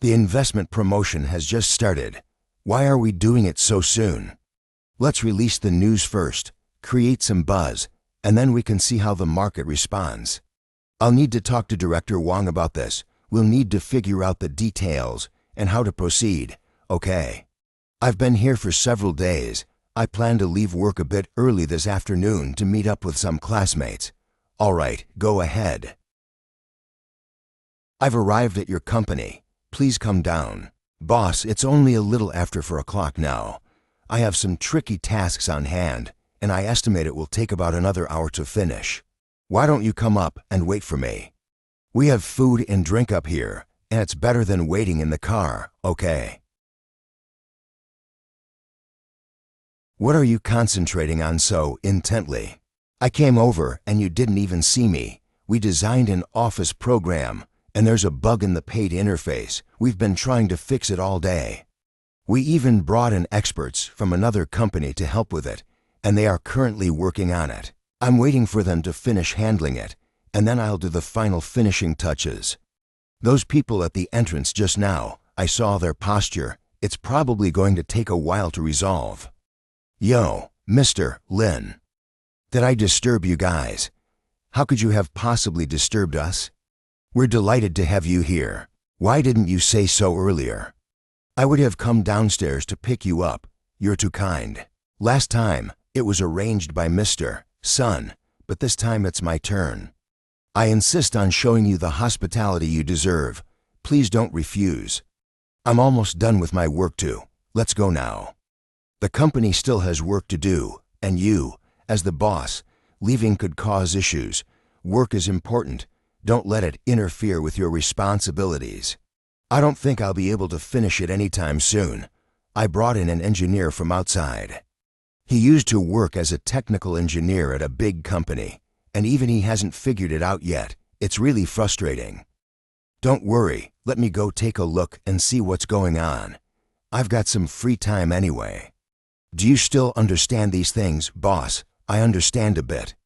The investment promotion has just started. Why are we doing it so soon? Let's release the news first, create some buzz, and then we can see how the market responds. I'll need to talk to Director Wang about this. We'll need to figure out the details and how to proceed. Okay. I've been here for several days. I plan to leave work a bit early this afternoon to meet up with some classmates. All right, go ahead. I've arrived at your company. Please come down. Boss, it's only a little after 4 o'clock now. I have some tricky tasks on hand, and I estimate it will take about another hour to finish. Why don't you come up and wait for me? We have food and drink up here, and it's better than waiting in the car, okay? What are you concentrating on so intently? I came over and you didn't even see me. We designed an office program, and there's a bug in the paid interface. We've been trying to fix it all day. We even brought in experts from another company to help with it, and they are currently working on it. I'm waiting for them to finish handling it, and then I'll do the final finishing touches. Those people at the entrance just now, I saw their posture, It's probably going to take a while to resolve. Yo, Mr. Lin. Did I disturb you guys? How could you have possibly disturbed us? We're delighted to have you here. Why didn't you say so earlier? I would have come downstairs to pick you up. You're too kind. Last time, it was arranged by Mr. Sun, but this time it's my turn. I insist on showing you the hospitality you deserve. Please don't refuse. I'm almost done with my work too. Let's go now. The company still has work to do, and you, as the boss, leaving could cause issues. Work is important. Don't let it interfere with your responsibilities. I don't think I'll be able to finish it anytime soon. I brought in an engineer from outside. He used to work as a technical engineer at a big company, and even he hasn't figured it out yet. It's really frustrating. Don't worry, let me go take a look and see what's going on. I've got some free time anyway. Do you still understand these things, boss? I understand a bit.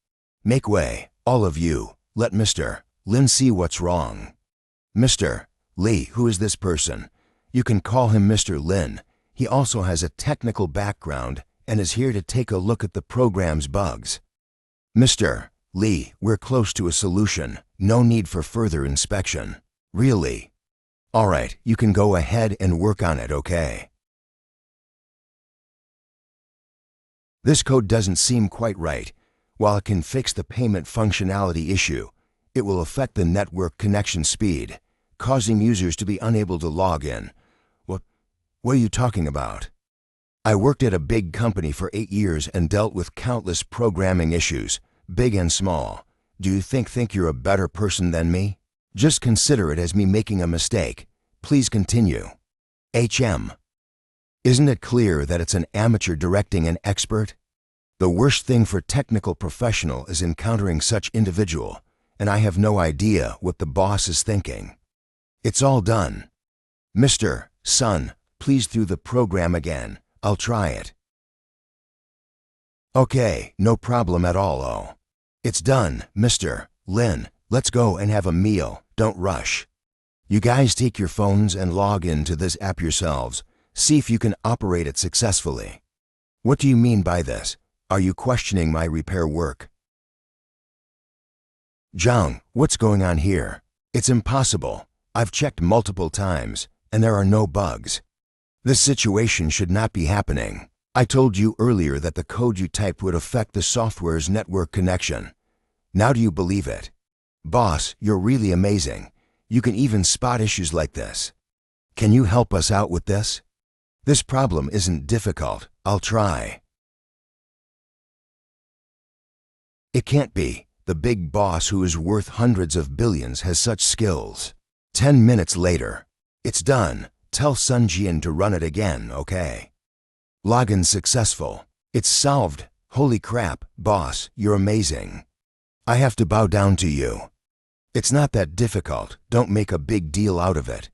Make way, all of you. Let Mr. Lin see what's wrong. Mr. Lee, who is this person? You can call him Mr. Lin. He also has a technical background and is here to take a look at the program's bugs. Mr. Lee, we're close to a solution. No need for further inspection. Really? All right, you can go ahead and work on it, okay? This code doesn't seem quite right. While it can fix the payment functionality issue, it will affect the network connection speed, causing users to be unable to log in. What are you talking about? I worked at a big company for 8 years and dealt with countless programming issues, big and small. Do you think you're a better person than me? Just consider it as me making a mistake. Please continue. HM. Isn't it clear that it's an amateur directing an expert? The worst thing for technical professional is encountering such individual, and I have no idea what the boss is thinking. It's all done. Mr. Sun, please through the program again. I'll try it. Okay, no problem at all. Oh. It's done, Mr. Lin. Let's go and have a meal. Don't rush. You guys take your phones and log into this app yourselves. See if you can operate it successfully. What do you mean by this? Are you questioning my repair work? Zhang, what's going on here? It's impossible. I've checked multiple times, and there are no bugs. This situation should not be happening. I told you earlier that the code you typed would affect the software's network connection. Now do you believe it? Boss, you're really amazing. You can even spot issues like this. Can you help us out with this? This problem isn't difficult. I'll try. It can't be. The big boss who is worth hundreds of billions has such skills. 10 minutes later. It's done. Tell Sun Jian to run it again, okay? Login successful. It's solved. Holy crap, boss, you're amazing. I have to bow down to you. It's not that difficult. Don't make a big deal out of it.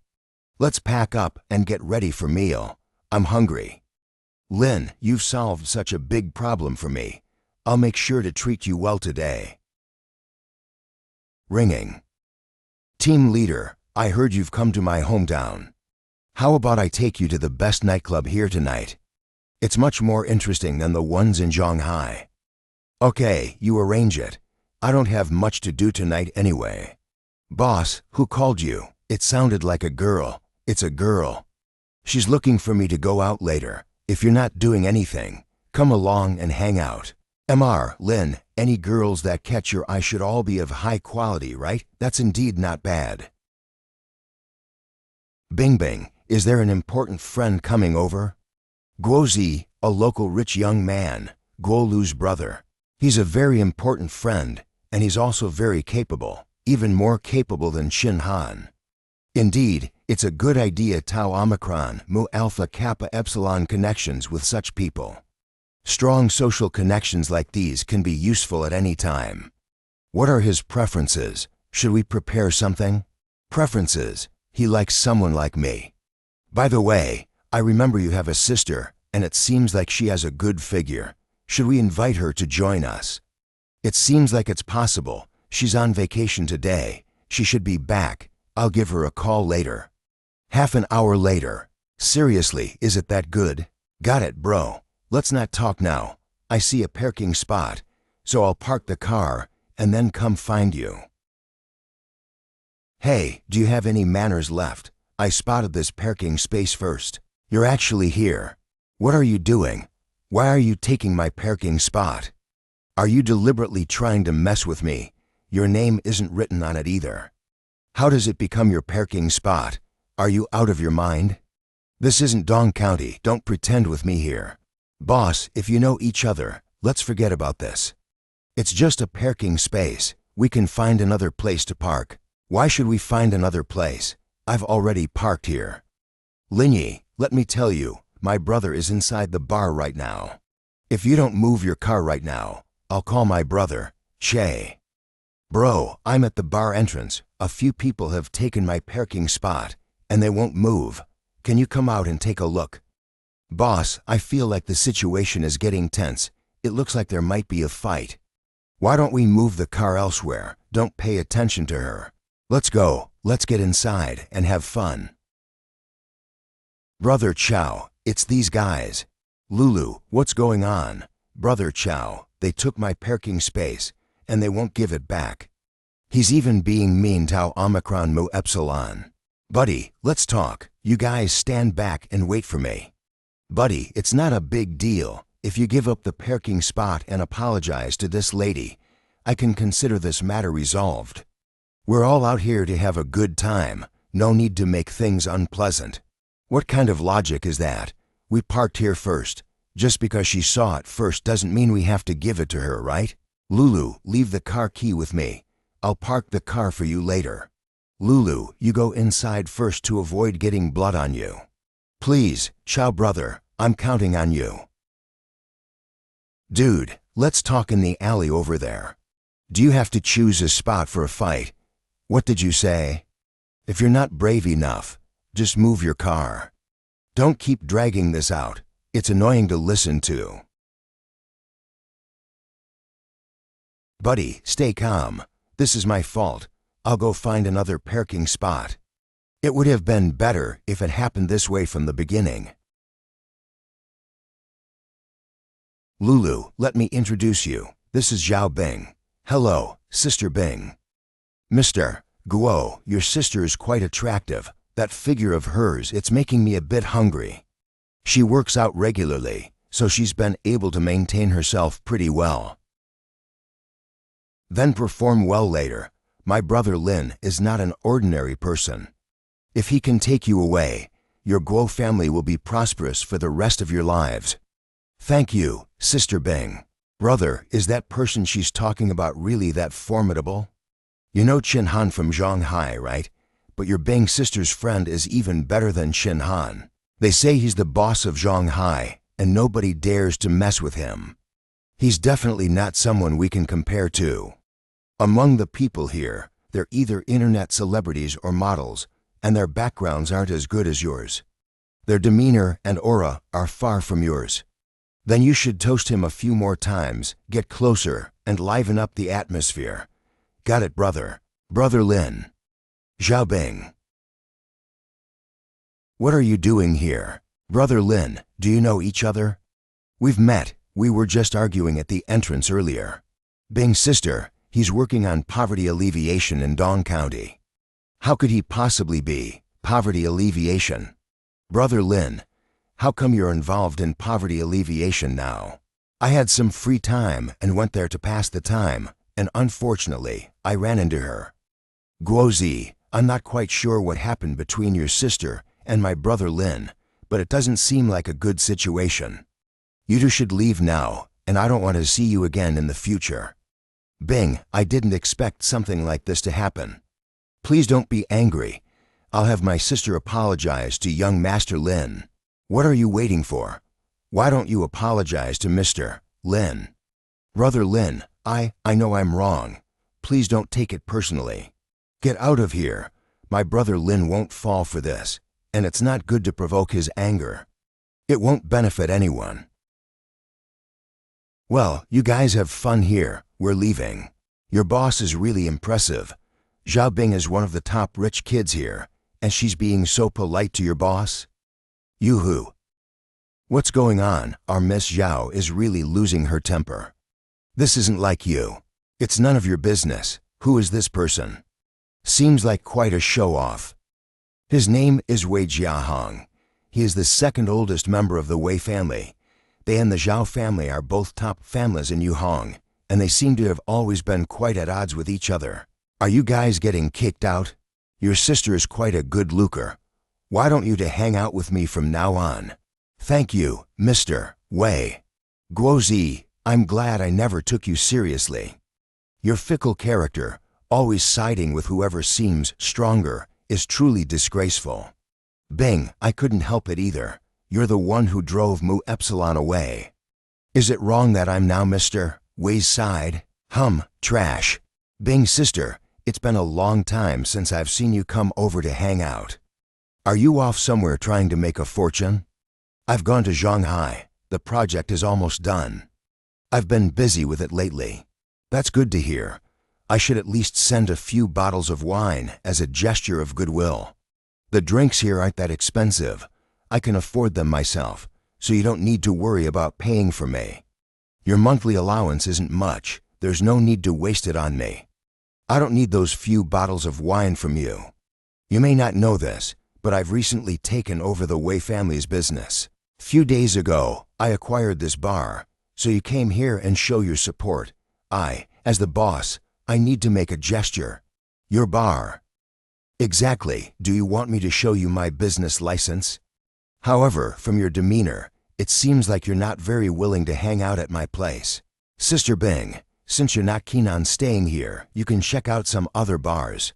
Let's pack up and get ready for meal. I'm hungry. Lin, you've solved such a big problem for me. I'll make sure to treat you well today. Ringing. Team leader, I heard you've come to my hometown. How about I take you to the best nightclub here tonight? It's much more interesting than the ones in Shanghai. Okay, you arrange it. I don't have much to do tonight anyway. Boss, who called you? It sounded like a girl. It's a girl. She's looking for me to go out later. If you're not doing anything, come along and hang out. Mr. Lin, any girls that catch your eye should all be of high quality, right? That's indeed not bad. Bing Bing, is there an important friend coming over? Guozi, a local rich young man, Guo Lu's brother. He's a very important friend, and he's also very capable, even more capable than Shin Han. Indeed, it's a good idea Tau Omicron Mu Alpha Kappa Epsilon connections with such people. Strong social connections like these can be useful at any time. What are his preferences? Should we prepare something? Preferences. He likes someone like me. By the way, I remember you have a sister, and it seems like she has a good figure. Should we invite her to join us? It seems like it's possible. She's on vacation today. She should be back. I'll give her a call later. Half an hour later. Seriously, is it that good? Got it, bro. Let's not talk now. I see a parking spot, so I'll park the car and then come find you. Hey, do you have any manners left? I spotted this parking space first. You're actually here. What are you doing? Why are you taking my parking spot? Are you deliberately trying to mess with me? Your name isn't written on it either. How does it become your parking spot? Are you out of your mind? This isn't Dong County. Don't pretend with me here. Boss, if you know each other, let's forget about this. It's just a parking space. We can find another place to park. Why should we find another place? I've already parked here. Linyi, let me tell you, my brother is inside the bar right now. If you don't move your car right now, I'll call my brother, Che. Bro, I'm at the bar entrance. A few people have taken my parking spot, and they won't move. Can you come out and take a look? Boss, I feel like the situation is getting tense. It looks like there might be a fight. Why don't we move the car elsewhere? Don't pay attention to her. Let's go. Let's get inside and have fun. Brother Chow, it's these guys. Lulu, what's going on? Brother Chow, they took my parking space, and they won't give it back. He's even being mean Tau Omicron Mu Epsilon. Buddy, let's talk. You guys stand back and wait for me. Buddy, it's not a big deal. If you give up the parking spot and apologize to this lady, I can consider this matter resolved. We're all out here to have a good time. No need to make things unpleasant. What kind of logic is that? We parked here first. Just because she saw it first doesn't mean we have to give it to her, right? Lulu, leave the car key with me. I'll park the car for you later. Lulu, you go inside first to avoid getting blood on you. Please, Chow brother, I'm counting on you. Dude, let's talk in the alley over there. Do you have to choose a spot for a fight? What did you say? If you're not brave enough, just move your car. Don't keep dragging this out. It's annoying to listen to. Buddy, stay calm. This is my fault. I'll go find another parking spot. It would have been better if it happened this way from the beginning. Lulu, let me introduce you. This is Zhao Bing. Hello, Sister Bing. Mr. Guo, your sister is quite attractive. That figure of hers, it's making me a bit hungry. She works out regularly, so she's been able to maintain herself pretty well. Then perform well later. My brother Lin is not an ordinary person. If he can take you away, your Guo family will be prosperous for the rest of your lives. Thank you, Sister Bing. Brother, is that person she's talking about really that formidable? You know Chin Han from Shanghai, right? But your Bing sister's friend is even better than Chin Han. They say he's the boss of Shanghai, and nobody dares to mess with him. He's definitely not someone we can compare to. Among the people here, they're either internet celebrities or models, and their backgrounds aren't as good as yours. Their demeanor and aura are far from yours. Then you should toast him a few more times, get closer, and liven up the atmosphere. Got it, brother. Brother Lin. Zhao Bing. What are you doing here? Brother Lin, do you know each other? We've met. We were just arguing at the entrance earlier. Bing's sister, he's working on poverty alleviation in Dong County. How could he possibly be? Poverty alleviation? Brother Lin, how come you're involved in poverty alleviation now? I had some free time and went there to pass the time, and unfortunately, I ran into her. Guozi, I'm not quite sure what happened between your sister and my brother Lin, but it doesn't seem like a good situation. You two should leave now, and I don't want to see you again in the future. Bing, I didn't expect something like this to happen. Please don't be angry. I'll have my sister apologize to young Master Lin. What are you waiting for? Why don't you apologize to Mr. Lin? Brother Lin, I know I'm wrong. Please don't take it personally. Get out of here. My brother Lin won't fall for this, and it's not good to provoke his anger. It won't benefit anyone. Well, you guys have fun here. We're leaving. Your boss is really impressive. Zhao Bing is one of the top rich kids here, and she's being so polite to your boss. Yoo-hoo. What's going on? Our Miss Zhao is really losing her temper. This isn't like you. It's none of your business. Who is this person? Seems like quite a show-off. His name is Wei Jiahong. He is the second oldest member of the Wei family. They and the Zhao family are both top families in Yuhong, and they seem to have always been quite at odds with each other. Are you guys getting kicked out? Your sister is quite a good looker. Why don't you to hang out with me from now on? Thank you, Mr. Wei. Guozi, I'm glad I never took you seriously. Your fickle character, always siding with whoever seems stronger, is truly disgraceful. Bing, I couldn't help it either. You're the one who drove Mu Epsilon away. Is it wrong that I'm now Mr. Wei's side? Trash. Bing sister, it's been a long time since I've seen you come over to hang out. Are you off somewhere trying to make a fortune? I've gone to Shanghai. The project is almost done. I've been busy with it lately. That's good to hear. I should at least send a few bottles of wine as a gesture of goodwill. The drinks here aren't that expensive. I can afford them myself, so you don't need to worry about paying for me. Your monthly allowance isn't much. There's no need to waste it on me. I don't need those few bottles of wine from you. You may not know this, but I've recently taken over the Wei family's business. Few days ago, I acquired this bar, so you came here and show your support. As the boss, I need to make a gesture. Your bar. Exactly. Do you want me to show you my business license? However, from your demeanor, it seems like you're not very willing to hang out at my place. Sister Bing, since you're not keen on staying here, you can check out some other bars.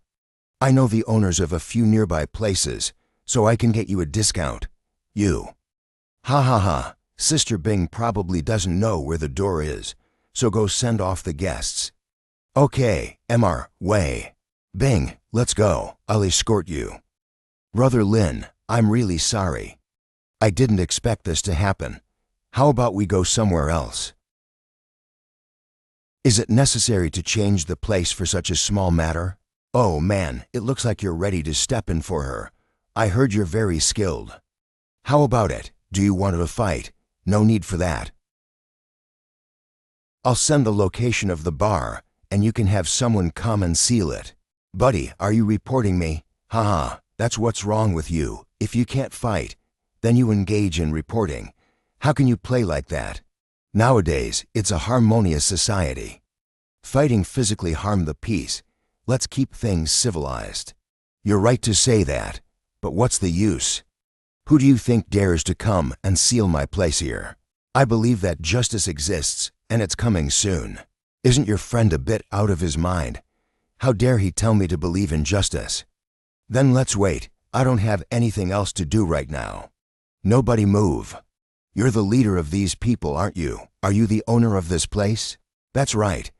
I know the owners of a few nearby places, so I can get you a discount. You. Ha ha ha. Sister Bing probably doesn't know where the door is, so go send off the guests. Okay, Mr. Wei. Bing, let's go. I'll escort you. Brother Lin, I'm really sorry. I didn't expect this to happen. How about we go somewhere else? Is it necessary to change the place for such a small matter? Oh man, it looks like you're ready to step in for her. I heard you're very skilled. How about it? Do you want to fight? No need for that. I'll send the location of the bar, and you can have someone come and seal it. Buddy, are you reporting me? Haha, that's what's wrong with you. If you can't fight, then you engage in reporting. How can you play like that? Nowadays, it's a harmonious society. Fighting physically harm the peace. Let's keep things civilized. You're right to say that, but what's the use? Who do you think dares to come and seal my place here? I believe that justice exists, and it's coming soon. Isn't your friend a bit out of his mind? How dare he tell me to believe in justice? Then let's wait. I don't have anything else to do right now. Nobody move. You're the leader of these people, aren't you? Are you the owner of this place? That's right.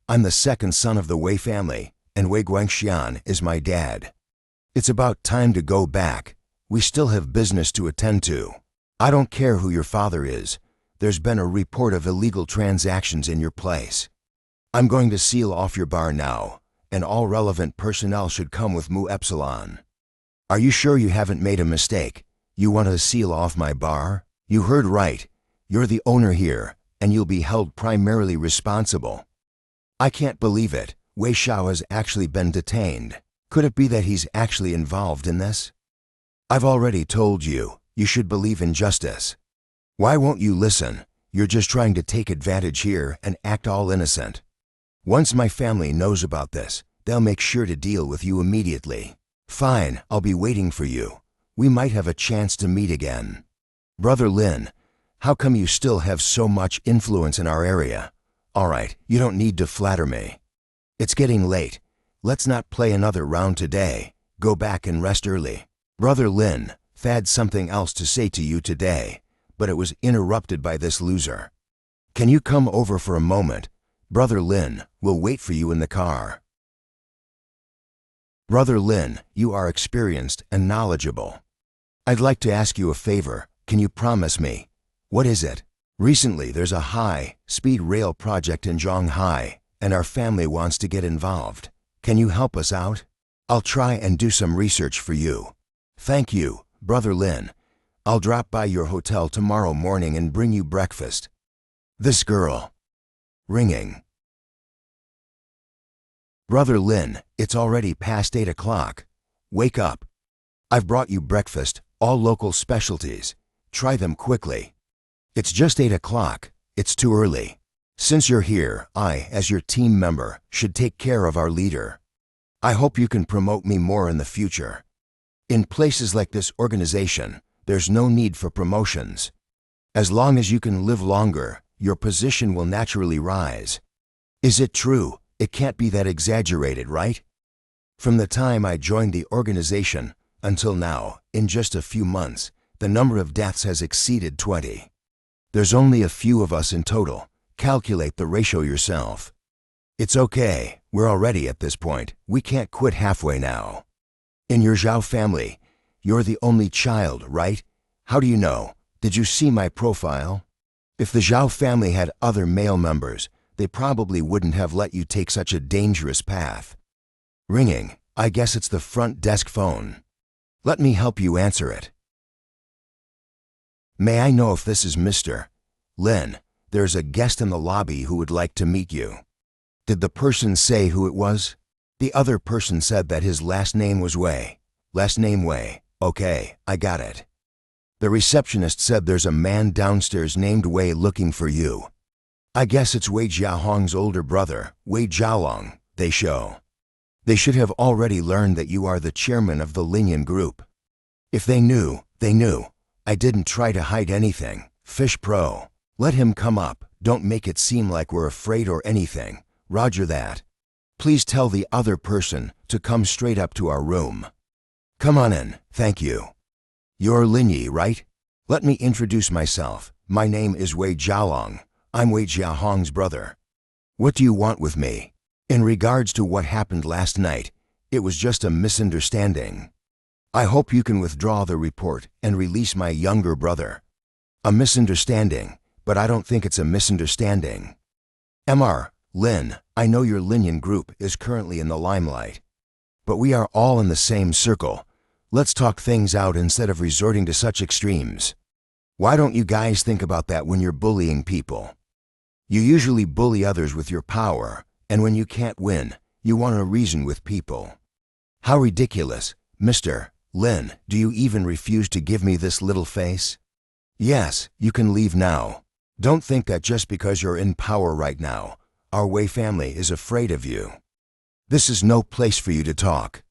I'm the second son of the Wei family, and Wei Guangxian is my dad. It's about time to go back. We still have business to attend to. I don't care who your father is. There's been a report of illegal transactions in your place. I'm going to seal off your bar now, and all relevant personnel should come with Mu Epsilon. Are you sure you haven't made a mistake? You want to seal off my bar? You heard right. You're the owner here, and you'll be held primarily responsible. I can't believe it. Wei Xiao has actually been detained. Could it be that he's actually involved in this? I've already told you, you should believe in justice. Why won't you listen? You're just trying to take advantage here and act all innocent. Once my family knows about this, they'll make sure to deal with you immediately. Fine, I'll be waiting for you. We might have a chance to meet again. Brother Lin, how come you still have so much influence in our area? All right, you don't need to flatter me. It's getting late. Let's not play another round today. Go back and rest early. Brother Lin, had something else to say to you today, but it was interrupted by this loser. Can you come over for a moment? Brother Lin will wait for you in the car. Brother Lin, you are experienced and knowledgeable. I'd like to ask you a favor. Can you promise me? What is it? Recently, there's a high-speed rail project in Shanghai, and our family wants to get involved. Can you help us out? I'll try and do some research for you. Thank you, Brother Lin. I'll drop by your hotel tomorrow morning and bring you breakfast. This girl. Ringing. Brother Lin, it's already past 8 o'clock. Wake up. I've brought you breakfast, all local specialties. Try them quickly. It's just 8 o'clock. It's too early. Since you're here, I, as your team member, should take care of our leader. I hope you can promote me more in the future. In places like this organization, there's no need for promotions. As long as you can live longer, your position will naturally rise. Is it true? It can't be that exaggerated, right? From the time I joined the organization until now, in just a few months, the number of deaths has exceeded 20. There's only a few of us in total. Calculate the ratio yourself. It's okay, we're already at this point. We can't quit halfway now. In your Zhao family, you're the only child, right? How do you know? Did you see my profile? If the Zhao family had other male members, they probably wouldn't have let you take such a dangerous path. Ringing. I guess it's the front desk phone. Let me help you answer it. May I know if this is Mr. Lin? There's a guest in the lobby who would like to meet you. Did the person say who it was? The other person said that his last name was Wei. Last name Wei. Okay, I got it. The receptionist said there's a man downstairs named Wei looking for you. I guess it's Wei Jiahong's older brother, Wei Jialong, they show. They should have already learned that you are the chairman of the Linian group. If they knew, they knew. I didn't try to hide anything. Fish Pro. Let him come up. Don't make it seem like we're afraid or anything. Roger that. Please tell the other person to come straight up to our room. Come on in, thank you. You're Linyi, right? Let me introduce myself. My name is Wei Jialong. I'm Wei Jiahong's brother. What do you want with me? In regards to what happened last night, it was just a misunderstanding. I hope you can withdraw the report and release my younger brother. A misunderstanding, but I don't think it's a misunderstanding. Mr. Lin, I know your Linian group is currently in the limelight. But we are all in the same circle. Let's talk things out instead of resorting to such extremes. Why don't you guys think about that when you're bullying people? You usually bully others with your power, and when you can't win, you want to reason with people. How ridiculous. Mr. Lin, do you even refuse to give me this little face? Yes, you can leave now. Don't think that just because you're in power right now, our Wei family is afraid of you. This is no place for you to talk.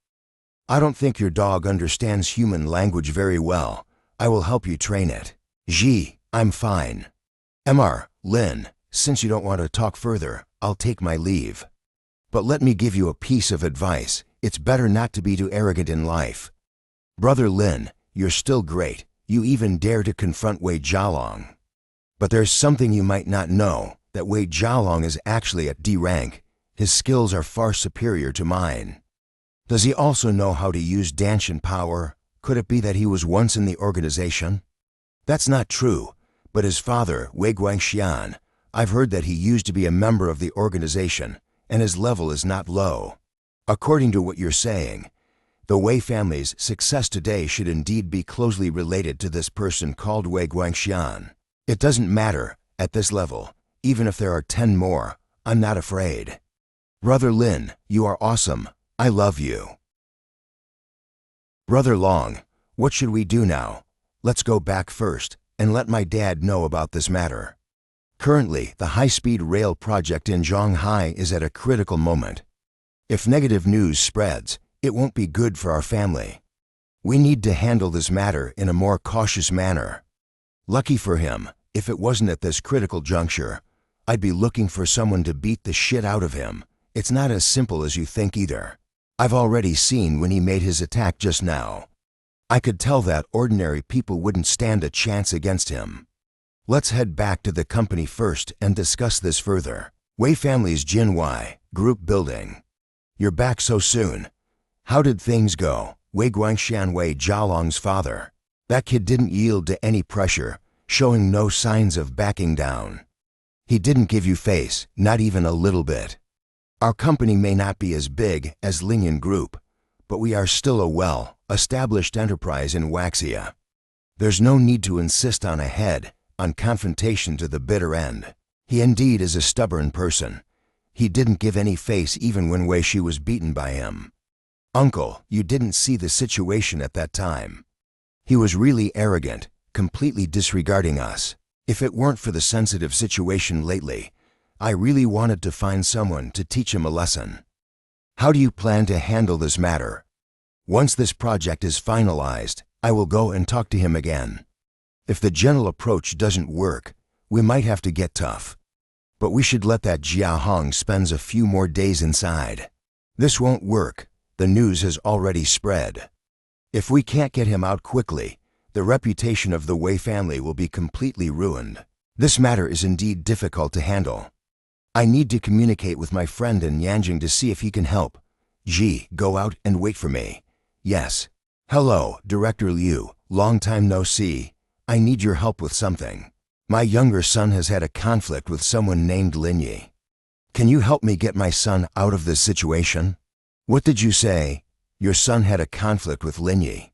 I don't think your dog understands human language very well. I will help you train it. I'm fine. Mr. Lin, since you don't want to talk further, I'll take my leave. But let me give you a piece of advice. It's better not to be too arrogant in life. Brother Lin, you're still great. You even dare to confront Wei Jialong. But there's something you might not know, that Wei Jialong is actually at D rank. His skills are far superior to mine. Does he also know how to use Danshan power? Could it be that he was once in the organization? That's not true, but his father, Wei Guangxian, I've heard that he used to be a member of the organization, and his level is not low. According to what you're saying, the Wei family's success today should indeed be closely related to this person called Wei Guangxian. It doesn't matter, at this level, even if there are 10 more, I'm not afraid. Brother Lin, you are awesome. I love you. Brother Long, what should we do now? Let's go back first, and let my dad know about this matter. Currently, the high-speed rail project in Zhonghai is at a critical moment. If negative news spreads, it won't be good for our family. We need to handle this matter in a more cautious manner. Lucky for him, if it wasn't at this critical juncture, I'd be looking for someone to beat the shit out of him. It's not as simple as you think either. I've already seen when he made his attack just now. I could tell that ordinary people wouldn't stand a chance against him. Let's head back to the company first and discuss this further. Wei family's Jinwei, group building. You're back so soon. How did things go? Wei Guangxian, Wei Jialong's father. That kid didn't yield to any pressure, showing no signs of backing down. He didn't give you face, not even a little bit. Our company may not be as big as Linian Group, but we are still a well-established enterprise in Waxia. There's no need to insist on a head, on confrontation to the bitter end. He indeed is a stubborn person. He didn't give any face even when Wei Shi was beaten by him. Uncle, you didn't see the situation at that time. He was really arrogant, completely disregarding us. If it weren't for the sensitive situation lately, I really wanted to find someone to teach him a lesson. How do you plan to handle this matter? Once this project is finalized, I will go and talk to him again. If the gentle approach doesn't work, we might have to get tough. But we should let that Jia Hong spend a few more days inside. This won't work. The news has already spread. If we can't get him out quickly, the reputation of the Wei family will be completely ruined. This matter is indeed difficult to handle. I need to communicate with my friend in Yanjing to see if he can help. Ji, go out and wait for me. Yes. Hello, Director Liu. Long time no see. I need your help with something. My younger son has had a conflict with someone named Lin Yi. Can you help me get my son out of this situation? What did you say? Your son had a conflict with Lin Yi.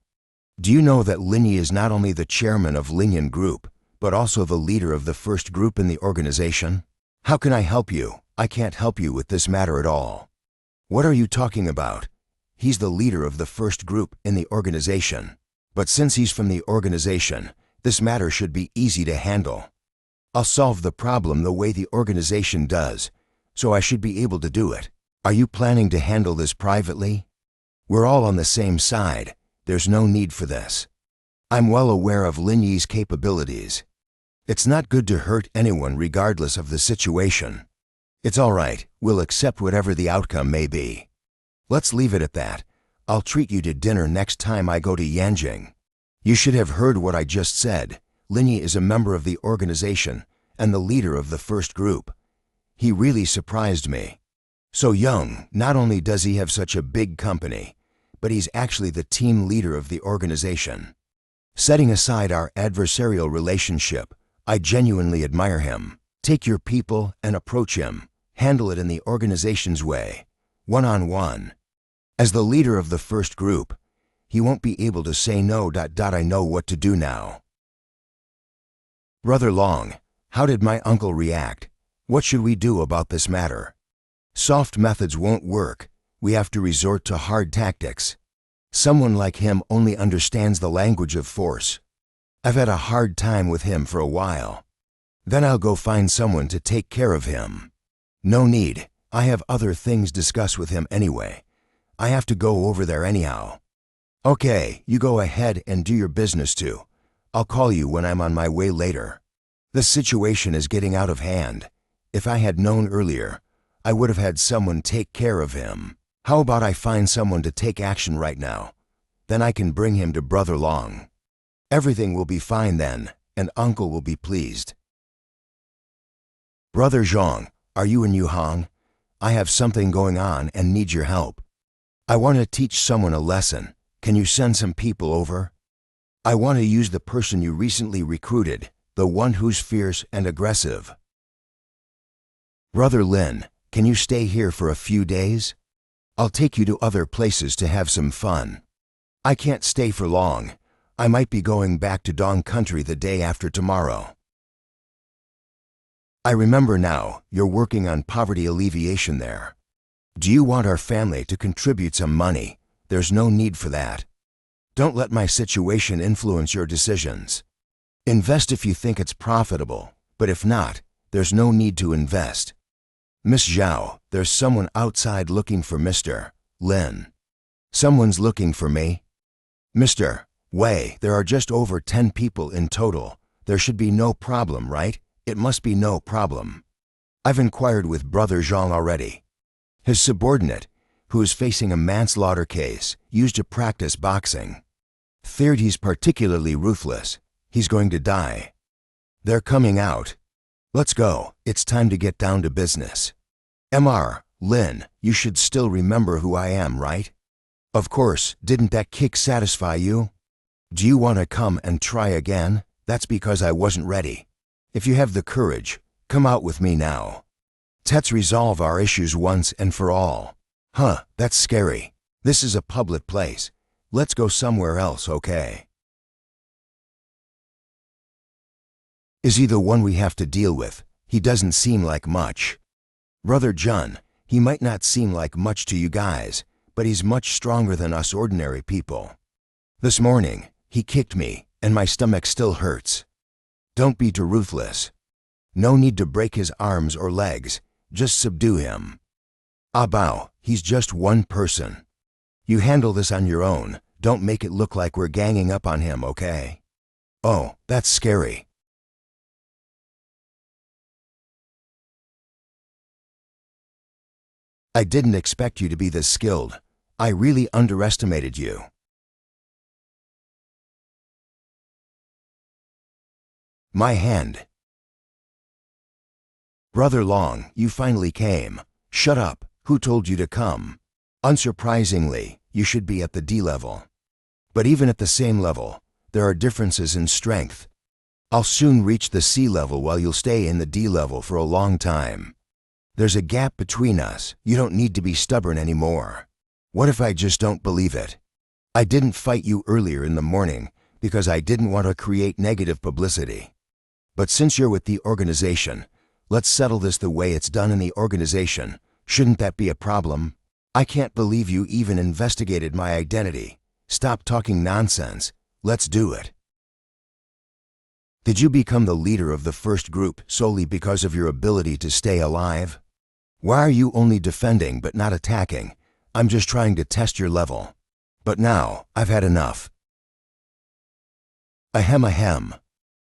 Do you know that Lin Yi is not only the chairman of Linyan Group, but also the leader of the first group in the organization? How can I help you? I can't help you with this matter at all. What are you talking about? He's the leader of the first group in the organization. But since he's from the organization, this matter should be easy to handle. I'll solve the problem the way the organization does, so I should be able to do it. Are you planning to handle this privately? We're all on the same side. There's no need for this. I'm well aware of Lin Yi's capabilities. It's not good to hurt anyone regardless of the situation. It's all right. We'll accept whatever the outcome may be. Let's leave it at that. I'll treat you to dinner next time I go to Yanjing. You should have heard what I just said. Lin Yi is a member of the organization and the leader of the first group. He really surprised me. So young, not only does he have such a big company, but he's actually the team leader of the organization. Setting aside our adversarial relationship, I genuinely admire him. Take your people and approach him. Handle it in the organization's way, one-on-one. As the leader of the first group, he won't be able to say no. I know what to do now. Brother Long, how did my uncle react? What should we do about this matter? Soft methods won't work. We have to resort to hard tactics. Someone like him only understands the language of force. I've had a hard time with him for a while. Then I'll go find someone to take care of him. No need. I have other things to discuss with him anyway. I have to go over there anyhow. Okay, you go ahead and do your business too. I'll call you when I'm on my way later. The situation is getting out of hand. If I had known earlier, I would have had someone take care of him. How about I find someone to take action right now? Then I can bring him to Brother Long. Everything will be fine then, and Uncle will be pleased. Brother Zhang, are you in Yuhang? I have something going on and need your help. I want to teach someone a lesson. Can you send some people over? I want to use the person you recently recruited, the one who's fierce and aggressive. Brother Lin, can you stay here for a few days? I'll take you to other places to have some fun. I can't stay for long. I might be going back to Dong Country the day after tomorrow. I remember now, you're working on poverty alleviation there. Do you want our family to contribute some money? There's no need for that. Don't let my situation influence your decisions. Invest if you think it's profitable, but if not, there's no need to invest. Miss Zhao, there's someone outside looking for Mr. Lin. Someone's looking for me. Mr. Wei, there are just over 10 people in total. There should be no problem, right? It must be no problem. I've inquired with Brother Zhang already. His subordinate, who is facing a manslaughter case, used to practice boxing. Feared he's particularly ruthless. He's going to die. They're coming out. Let's go. It's time to get down to business. Mr. Lin, you should still remember who I am, right? Of course, didn't that kick satisfy you? Do you want to come and try again? That's because I wasn't ready. If you have the courage, come out with me now. Let's resolve our issues once and for all. Huh, that's scary. This is a public place. Let's go somewhere else, okay? Is he the one we have to deal with? He doesn't seem like much. Brother Jun, he might not seem like much to you guys, but he's much stronger than us ordinary people. This morning, he kicked me, and my stomach still hurts. Don't be too ruthless. No need to break his arms or legs, just subdue him. Bao, he's just one person. You handle this on your own, don't make it look like we're ganging up on him, okay? Oh, that's scary. I didn't expect you to be this skilled. I really underestimated you. My hand. Brother Long, you finally came. Shut up, who told you to come? Unsurprisingly, you should be at the D level. But even at the same level, there are differences in strength. I'll soon reach the C level while you'll stay in the D level for a long time. There's a gap between us. You don't need to be stubborn anymore. What if I just don't believe it? I didn't fight you earlier in the morning because I didn't want to create negative publicity. But since you're with the organization, let's settle this the way it's done in the organization. Shouldn't that be a problem? I can't believe you even investigated my identity. Stop talking nonsense. Let's do it. Did you become the leader of the first group solely because of your ability to stay alive? Why are you only defending but not attacking? I'm just trying to test your level. But now, I've had enough. Ahem.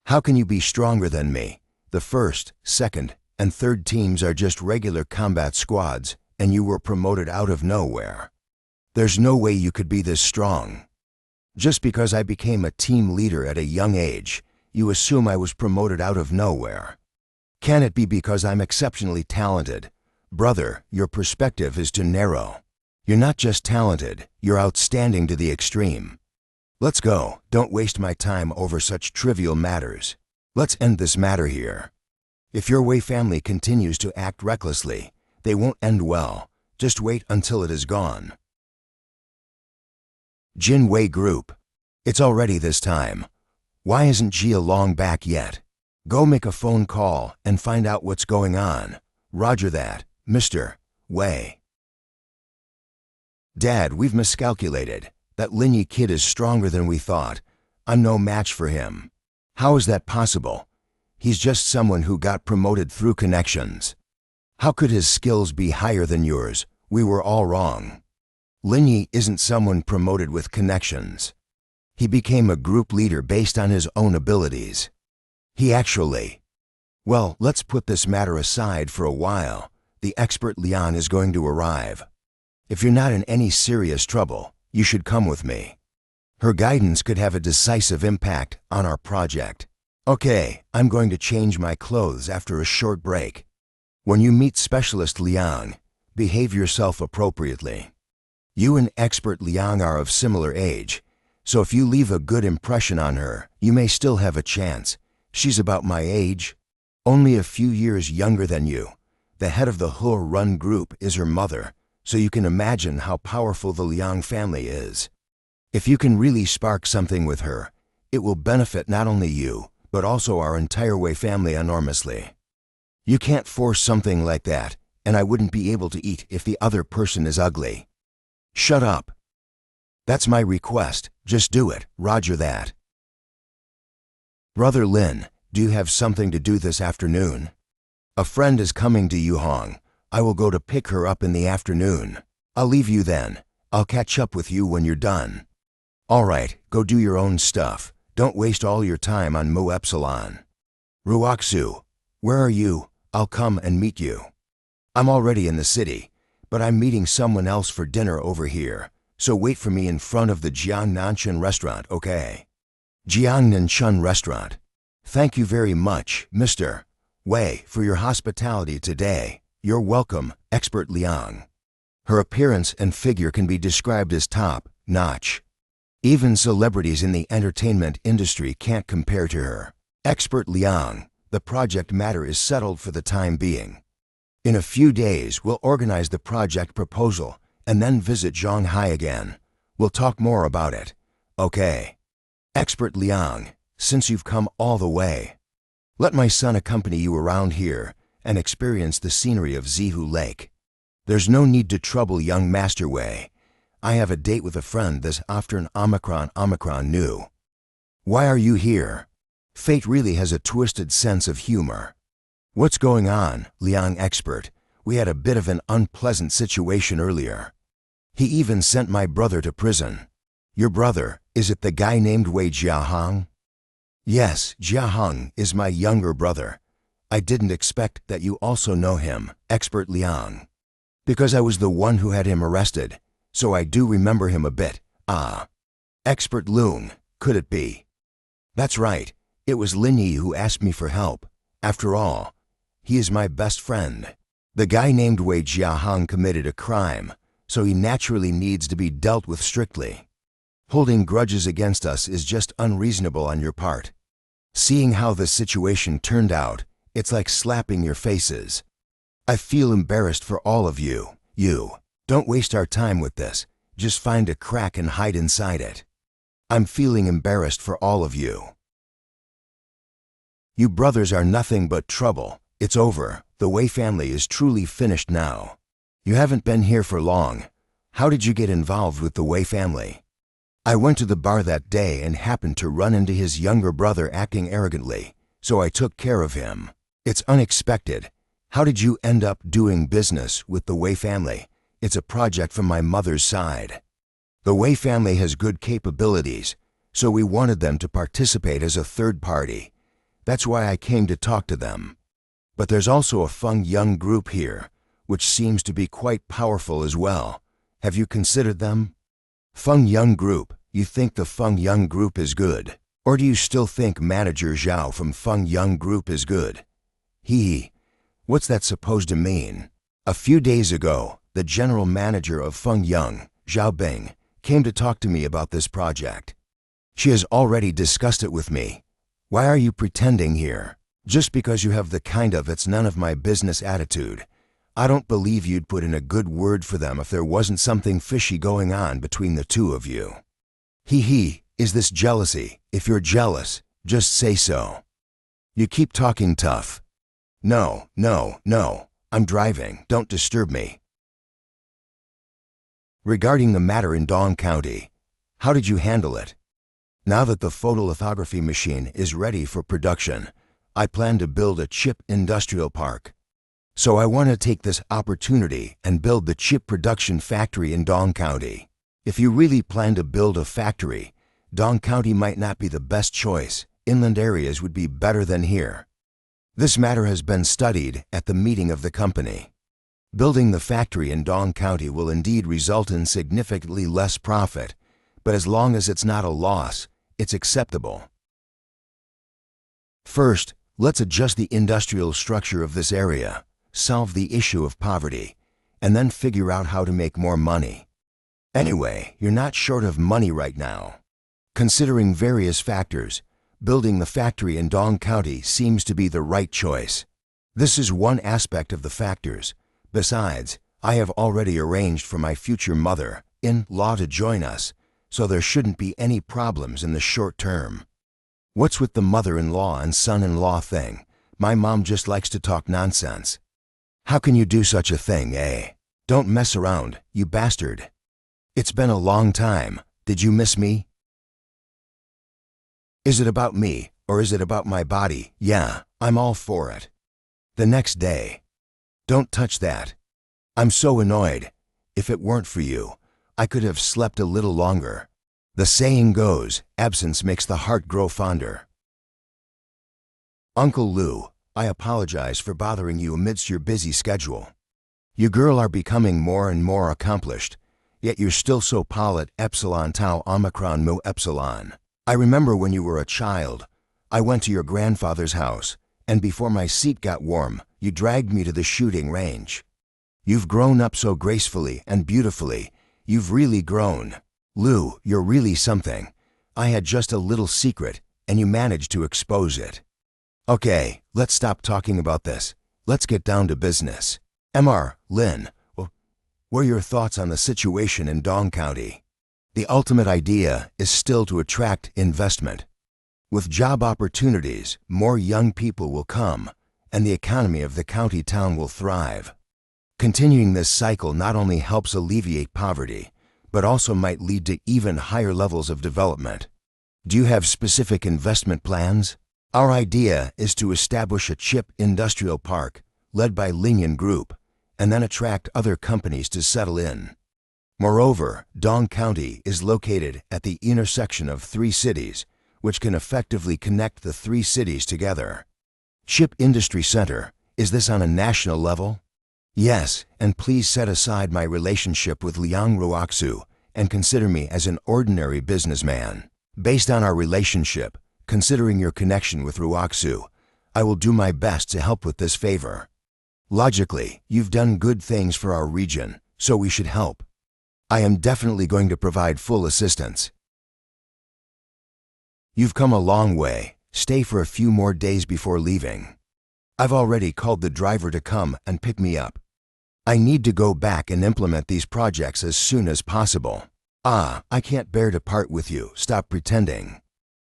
How can you be stronger than me? The first, second, and third teams are just regular combat squads, and you were promoted out of nowhere. There's no way you could be this strong. Just because I became a team leader at a young age, you assume I was promoted out of nowhere. Can it be because I'm exceptionally talented? Brother, your perspective is too narrow. You're not just talented, you're outstanding to the extreme. Let's go. Don't waste my time over such trivial matters. Let's end this matter here. If your Wei family continues to act recklessly, they won't end well. Just wait until it is gone. Jin Wei Group. It's already this time. Why isn't Jia Long back yet? Go make a phone call and find out what's going on. Roger that, Mr. Wei. Dad, we've miscalculated. That Linyi kid is stronger than we thought. I'm no match for him. How is that possible? He's just someone who got promoted through connections. How could his skills be higher than yours? We were all wrong. Linyi isn't someone promoted with connections. He became a group leader based on his own abilities. He actually... Well, let's put this matter aside for a while. The expert Lian is going to arrive. If you're not in any serious trouble, you should come with me. Her guidance could have a decisive impact on our project. Okay, I'm going to change my clothes after a short break. When you meet Specialist Liang, behave yourself appropriately. You and Expert Liang are of similar age, so if you leave a good impression on her, you may still have a chance. She's about my age, only a few years younger than you. The head of the He Run group is her mother, so you can imagine how powerful the Liang family is. If you can really spark something with her, it will benefit not only you, but also our entire Wei family enormously. You can't force something like that, and I wouldn't be able to eat if the other person is ugly. Shut up. That's my request. Just do it. Roger that. Brother Lin, do you have something to do this afternoon? A friend is coming to Yuhong. I will go to pick her up in the afternoon. I'll leave you then. I'll catch up with you when you're done. All right, go do your own stuff. Don't waste all your time on Mu Epsilon. Ruoxu, where are you? I'll come and meet you. I'm already in the city, but I'm meeting someone else for dinner over here, so wait for me in front of the Jiangnanshan restaurant, okay? Jiangnanshan restaurant. Thank you very much, Mr. Wei, for your hospitality today. You're welcome, Expert Liang. Her appearance and figure can be described as top-notch. Even celebrities in the entertainment industry can't compare to her. Expert Liang, the project matter is settled for the time being. In a few days, we'll organize the project proposal and then visit Shanghai again. We'll talk more about it. Okay. Expert Liang, since you've come all the way, Let my son accompany you around here and experience the scenery of Zihu Lake. There's no need to trouble young Master Wei. I have a date with a friend this afternoon. Omicron new. Why are you here? Fate really has a twisted sense of humor. What's going on, Liang expert? We had a bit of an unpleasant situation earlier. He even sent my brother to prison. Your brother, is it the guy named Wei Jiahong? Yes, Jiahong is my younger brother. I didn't expect that you also know him, expert Liang. Because I was the one who had him arrested, so I do remember him a bit. Ah. Expert Lung, could it be? That's right, it was Lin Yi who asked me for help. After all, he is my best friend. The guy named Wei Jiahong committed a crime, so he naturally needs to be dealt with strictly. Holding grudges against us is just unreasonable on your part. Seeing how the situation turned out, it's like slapping your faces. I feel embarrassed for all of you. Don't waste our time with this. Just find a crack and hide inside it. I'm feeling embarrassed for all of you. You brothers are nothing but trouble. It's over. The Wei family is truly finished now. You haven't been here for long. How did you get involved with the Wei family? I went to the bar that day and happened to run into his younger brother acting arrogantly, so I took care of him. It's unexpected. How did you end up doing business with the Wei family? It's a project from my mother's side. The Wei family has good capabilities, so we wanted them to participate as a third party. That's why I came to talk to them. But there's also a Feng Young group here, which seems to be quite powerful as well. Have you considered them? Feng Young Group, you think the Feng Young Group is good? Or do you still think Manager Zhao from Feng Young Group is good? What's that supposed to mean? A few days ago, the general manager of Feng Young, Zhao Bing, came to talk to me about this project. She has already discussed it with me. Why are you pretending here? Just because you have the kind of "it's none of my business" attitude. I don't believe you'd put in a good word for them if there wasn't something fishy going on between the two of you. Is this jealousy? If you're jealous, just say so. You keep talking tough. No, I'm driving, don't disturb me. Regarding the matter in Dong County, how did you handle it? Now that the photolithography machine is ready for production, I plan to build a chip industrial park. So I want to take this opportunity and build the chip production factory in Dong County. If you really plan to build a factory, Dong County might not be the best choice. Inland areas would be better than here. This matter has been studied at the meeting of the company. Building the factory in Dong County will indeed result in significantly less profit, but as long as it's not a loss, it's acceptable. First, let's adjust the industrial structure of this area, solve the issue of poverty, and then figure out how to make more money. Anyway, you're not short of money right now. Considering various factors, building the factory in Dong County seems to be the right choice. This is one aspect of the factors. Besides, I have already arranged for my future mother-in-law to join us, so there shouldn't be any problems in the short term. What's with the mother-in-law and son-in-law thing? My mom just likes to talk nonsense. How can you do such a thing, eh? Don't mess around, you bastard. It's been a long time. Did you miss me? Is it about me, or is it about my body? Yeah, I'm all for it. The next day. Don't touch that. I'm so annoyed. If it weren't for you, I could have slept a little longer. The saying goes, absence makes the heart grow fonder. Uncle Lou, I apologize for bothering you amidst your busy schedule. You girl are becoming more and more accomplished, yet you're still so polit epsilon tau omicron mu epsilon. I remember when you were a child, I went to your grandfather's house, and before my seat got warm, you dragged me to the shooting range. You've grown up so gracefully and beautifully. You've really grown. Lou, you're really something. I had just a little secret, and you managed to expose it. Okay, let's stop talking about this. Let's get down to business. Mr. Lin, what are your thoughts on the situation in Dong County? The ultimate idea is still to attract investment. With job opportunities, more young people will come, and the economy of the county town will thrive. Continuing this cycle not only helps alleviate poverty, but also might lead to even higher levels of development. Do you have specific investment plans? Our idea is to establish a chip industrial park led by Linyan Group, and then attract other companies to settle in. Moreover, Dong County is located at the intersection of 3 cities, which can effectively connect the 3 cities together. Chip Industry Center, is this on a national level? Yes, and please set aside my relationship with Liang Ruoxu and consider me as an ordinary businessman. Based on our relationship, considering your connection with Ruoxu, I will do my best to help with this favor. Logically, you've done good things for our region, so we should help. I am definitely going to provide full assistance. You've come a long way. Stay for a few more days before leaving. I've already called the driver to come and pick me up. I need to go back and implement these projects as soon as possible. I can't bear to part with you. Stop pretending.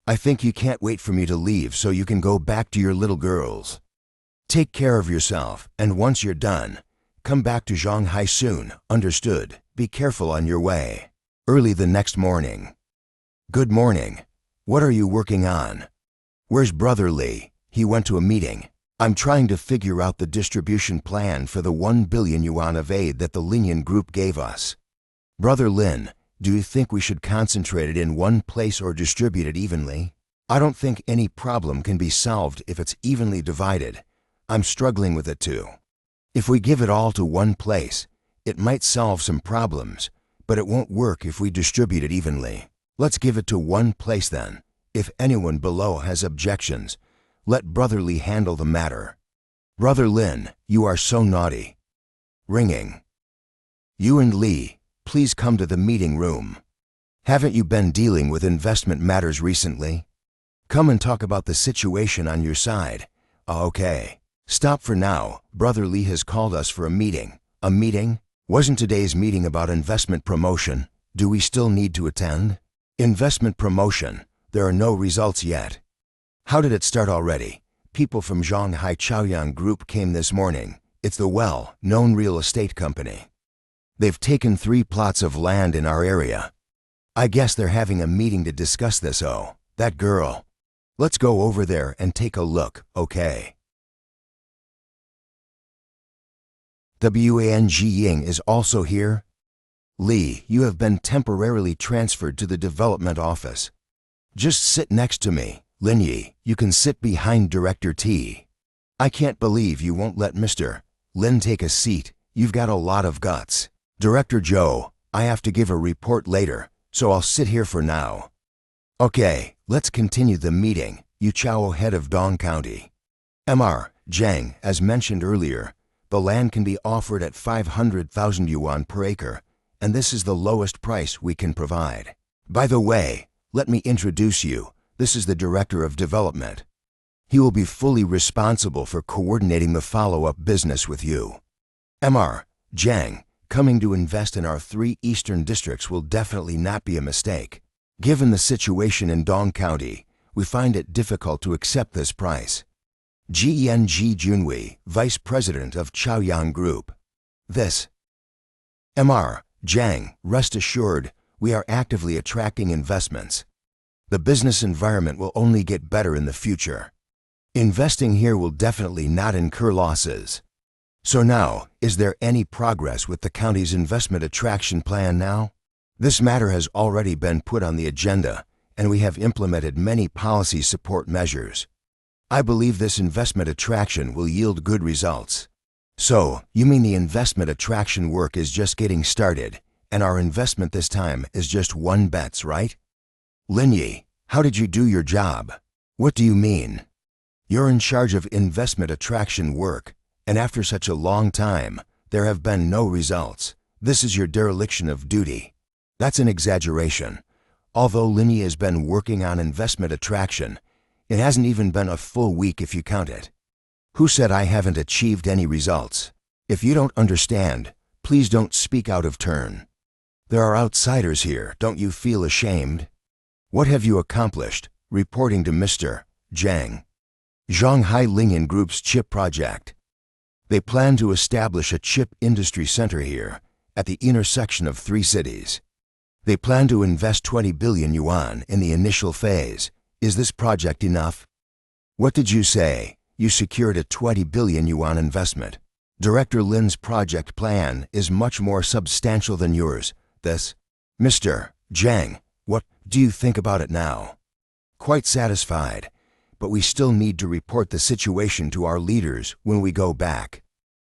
I think you can't wait for me to leave so you can go back to your little girls. Take care of yourself, and once you're done, come back to Shanghai soon. Understood? Be careful on your way. Early the next morning. Good morning. What are you working on? Where's Brother Lee? He went to a meeting. I'm trying to figure out the distribution plan for the 1 billion yuan of aid that the Linyan Group gave us. Brother Lin, do you think we should concentrate it in one place or distribute it evenly? I don't think any problem can be solved if it's evenly divided. I'm struggling with it too. If we give it all to one place, it might solve some problems, but it won't work if we distribute it evenly. Let's give it to one place then. If anyone below has objections, let Brother Lee handle the matter. Brother Lin, you are so naughty. Ringing. You and Lee, please come to the meeting room. Haven't you been dealing with investment matters recently? Come and talk about the situation on your side. Okay. Stop for now. Brother Lee has called us for a meeting. A meeting? Wasn't today's meeting about investment promotion? Do we still need to attend? Investment promotion. There are no results yet. How did it start already? People from Shanghai Chaoyang Group came this morning. It's the well-known real estate company. They've taken 3 plots of land in our area. I guess they're having a meeting to discuss this. Oh, that girl. Let's go over there and take a look, okay? Wang Ying is also here. Lee, you have been temporarily transferred to the development office. Just sit next to me. Lin Yi, you can sit behind Director T. I can't believe you won't let Mr. Lin take a seat. You've got a lot of guts. Director Zhou, I have to give a report later, so I'll sit here for now. Okay, let's continue the meeting. Yu Chao, head of Dong County. Mr. Zhang, as mentioned earlier, the land can be offered at 500,000 yuan per acre, and this is the lowest price we can provide. By the way, let me introduce you. This is the Director of Development. He will be fully responsible for coordinating the follow-up business with you. Mr. Zhang, coming to invest in our 3 eastern districts will definitely not be a mistake. Given the situation in Dong County, we find it difficult to accept this price. Geng Junwei, Vice President of Chaoyang Group. This. Mr. Zhang, rest assured, we are actively attracting investments. The business environment will only get better in the future. Investing here will definitely not incur losses. So now, is there any progress with the county's investment attraction plan now? This matter has already been put on the agenda, and we have implemented many policy support measures. I believe this investment attraction will yield good results. So, you mean the investment attraction work is just getting started, and our investment this time is just 1 bet, right? Lin Yi, how did you do your job? What do you mean? You're in charge of investment attraction work, and after such a long time, there have been no results. This is your dereliction of duty. That's an exaggeration. Although Lin Yi has been working on investment attraction, it hasn't even been a full week if you count it. Who said I haven't achieved any results? If you don't understand, please don't speak out of turn. There are outsiders here. Don't you feel ashamed? What have you accomplished? reporting to Mr. Zhang. Shanghai Lingyan Group's chip project. They plan to establish a chip industry center here, at the intersection of 3 cities. They plan to invest 20 billion yuan in the initial phase. Is this project enough? What did you say? You secured a 20 billion yuan investment. Director Lin's project plan is much more substantial than yours. This, Mr. Zhang, what do you think about it now? Quite satisfied, but we still need to report the situation to our leaders when we go back.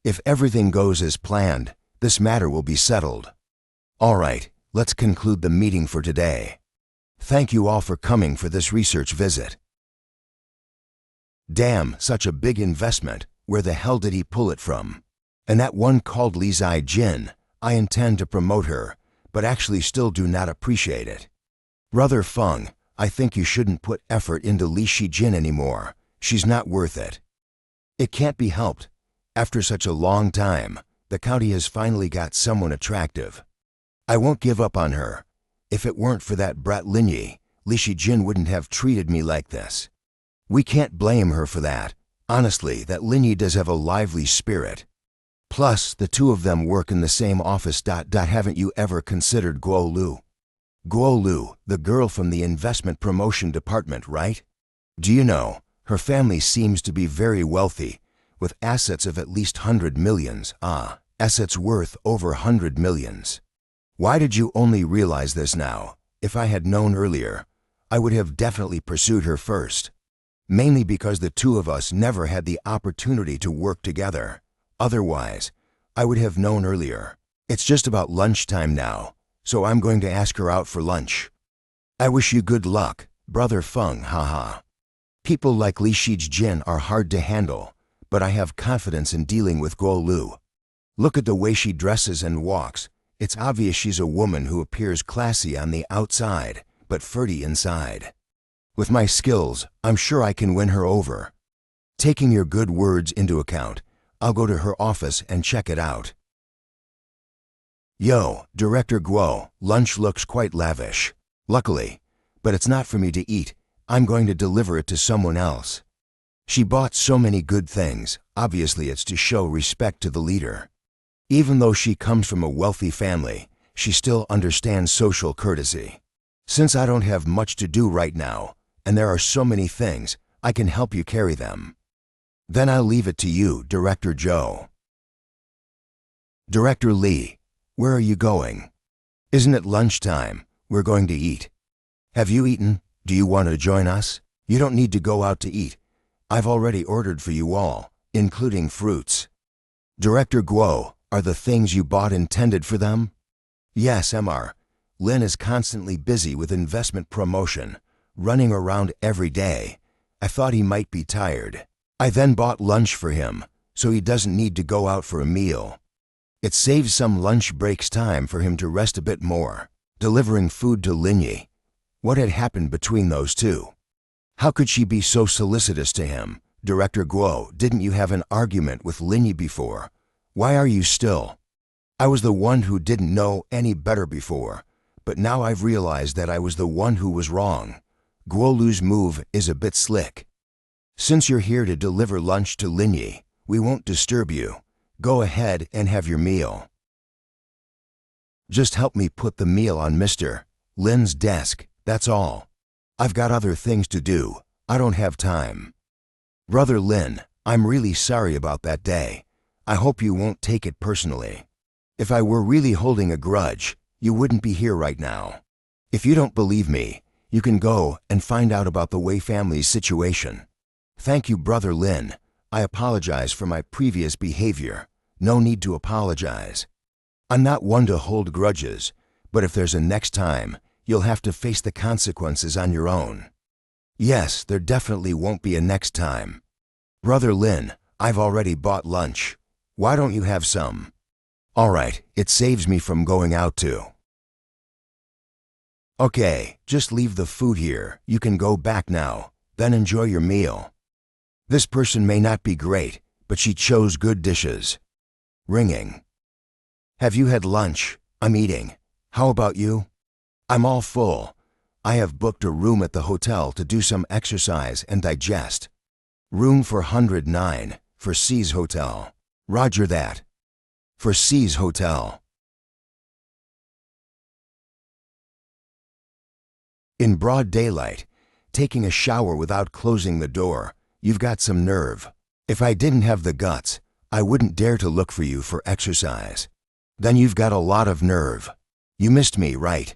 If everything goes as planned, this matter will be settled. All right, let's conclude the meeting for today. Thank you all for coming for this research visit. Damn, such a big investment. Where the hell did he pull it from? And that one called Li Jin, I intend to promote her, but actually still do not appreciate it. Brother Feng, I think you shouldn't put effort into Li Jin anymore. She's not worth it. It can't be helped. After such a long time, the county has finally got someone attractive. I won't give up on her. If it weren't for that brat Linyi, Li Jin wouldn't have treated me like this. We can't blame her for that. Honestly, that Linyi does have a lively spirit. Plus, the two of them work in the same office. Haven't you ever considered Guo Lu? Guo Lu, the girl from the investment promotion department, right? Do you know, her family seems to be very wealthy, with assets of at least 100 millions. Assets worth over 100 millions. Why did you only realize this now? If I had known earlier, I would have definitely pursued her first. Mainly because the two of us never had the opportunity to work together. Otherwise, I would have known earlier. It's just about lunchtime now, so I'm going to ask her out for lunch. I wish you good luck, Brother Feng, haha. People like Li Jin are hard to handle, but I have confidence in dealing with Guo Lu. Look at the way she dresses and walks. It's obvious she's a woman who appears classy on the outside, but flirty inside. With my skills, I'm sure I can win her over. Taking your good words into account, I'll go to her office and check it out. Yo, Director Guo, lunch looks quite lavish. Luckily, but it's not for me to eat. I'm going to deliver it to someone else. She bought so many good things. Obviously, it's to show respect to the leader. Even though she comes from a wealthy family, she still understands social courtesy. Since I don't have much to do right now, and there are so many things, I can help you carry them. Then I'll leave it to you, Director Zhou. Director Li, where are you going? Isn't it lunchtime? We're going to eat. Have you eaten? Do you want to join us? You don't need to go out to eat. I've already ordered for you all, including fruits. Director Guo, are the things you bought intended for them? Yes, Mr. Lin is constantly busy with investment promotion, running around every day. I thought he might be tired. I then bought lunch for him, so he doesn't need to go out for a meal. It saves some lunch breaks time for him to rest a bit more. Delivering food to Linyi. What had happened between those two? How could she be so solicitous to him? Director Guo, didn't you have an argument with Linyi before? Why are you still? I was the one who didn't know any better before, but now I've realized that I was the one who was wrong. Guo Lu's move is a bit slick. Since you're here to deliver lunch to Linyi, we won't disturb you. Go ahead and have your meal. Just help me put the meal on Mr. Lin's desk, that's all. I've got other things to do. I don't have time. Brother Lin, I'm really sorry about that day. I hope you won't take it personally. If I were really holding a grudge, you wouldn't be here right now. If you don't believe me, you can go and find out about the Wei family's situation. Thank you, Brother Lin. I apologize for my previous behavior. No need to apologize. I'm not one to hold grudges, but if there's a next time, you'll have to face the consequences on your own. Yes, there definitely won't be a next time. Brother Lin, I've already bought lunch. Why don't you have some? All right, it saves me from going out too. Okay, just leave the food here. You can go back now, then enjoy your meal. This person may not be great, but she chose good dishes. Ringing. Have you had lunch? I'm eating. How about you? I'm all full. I have booked a room at the hotel to do some exercise and digest. Room for 109, for C's Hotel. Roger that. For C's Hotel. In broad daylight, taking a shower without closing the door, you've got some nerve. If I didn't have the guts, I wouldn't dare to look for you for exercise. Then you've got a lot of nerve. You missed me, right?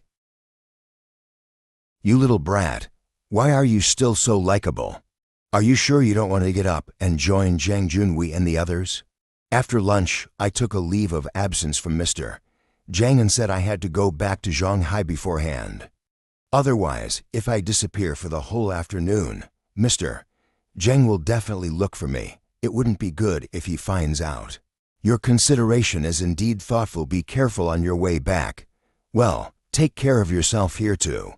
You little brat, why are you still so likable? Are you sure you don't want to get up and join Zhang Junwei and the others? After lunch, I took a leave of absence from Mr. Zhang and said I had to go back to Shanghai beforehand. Otherwise, if I disappear for the whole afternoon, Mr. Zhang will definitely look for me. It wouldn't be good if he finds out. Your consideration is indeed thoughtful. Be careful on your way back. Well, take care of yourself here too.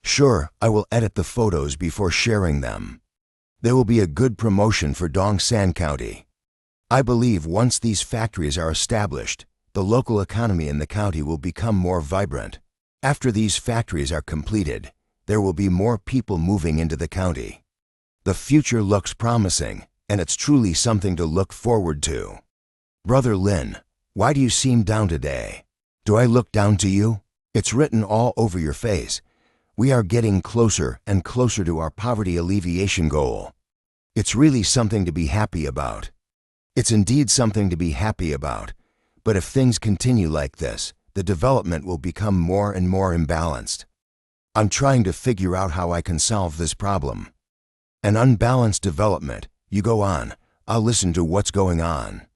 Sure, I will edit the photos before sharing them. There will be a good promotion for Dongsan County. I believe once these factories are established, the local economy in the county will become more vibrant. After these factories are completed, there will be more people moving into the county. The future looks promising, and it's truly something to look forward to. Brother Lin, why do you seem down today? Do I look down to you? It's written all over your face. We are getting closer and closer to our poverty alleviation goal. It's really something to be happy about. It's indeed something to be happy about. But if things continue like this, the development will become more and more imbalanced. I'm trying to figure out how I can solve this problem. An unbalanced development, you go on, I'll listen to what's going on.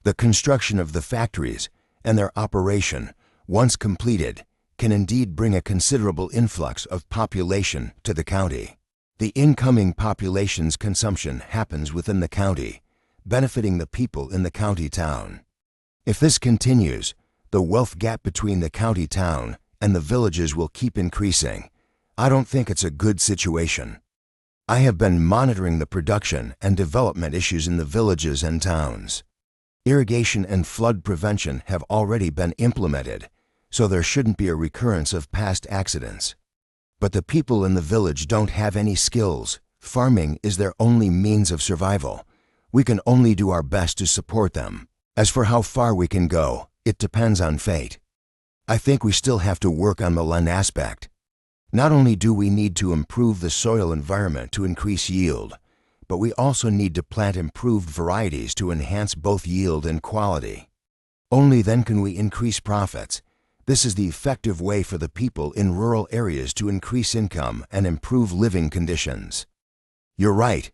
The construction of the factories and their operation, once completed, can indeed bring a considerable influx of population to the county. The incoming population's consumption happens within the county, benefiting the people in the county town. If this continues, the wealth gap between the county town and the villages will keep increasing. I don't think it's a good situation. I have been monitoring the production and development issues in the villages and towns. Irrigation and flood prevention have already been implemented, so there shouldn't be a recurrence of past accidents. But the people in the village don't have any skills. Farming is their only means of survival. We can only do our best to support them. As for how far we can go, it depends on fate. I think we still have to work on the land aspect. Not only do we need to improve the soil environment to increase yield, but we also need to plant improved varieties to enhance both yield and quality. Only then can we increase profits. This is the effective way for the people in rural areas to increase income and improve living conditions. You're right,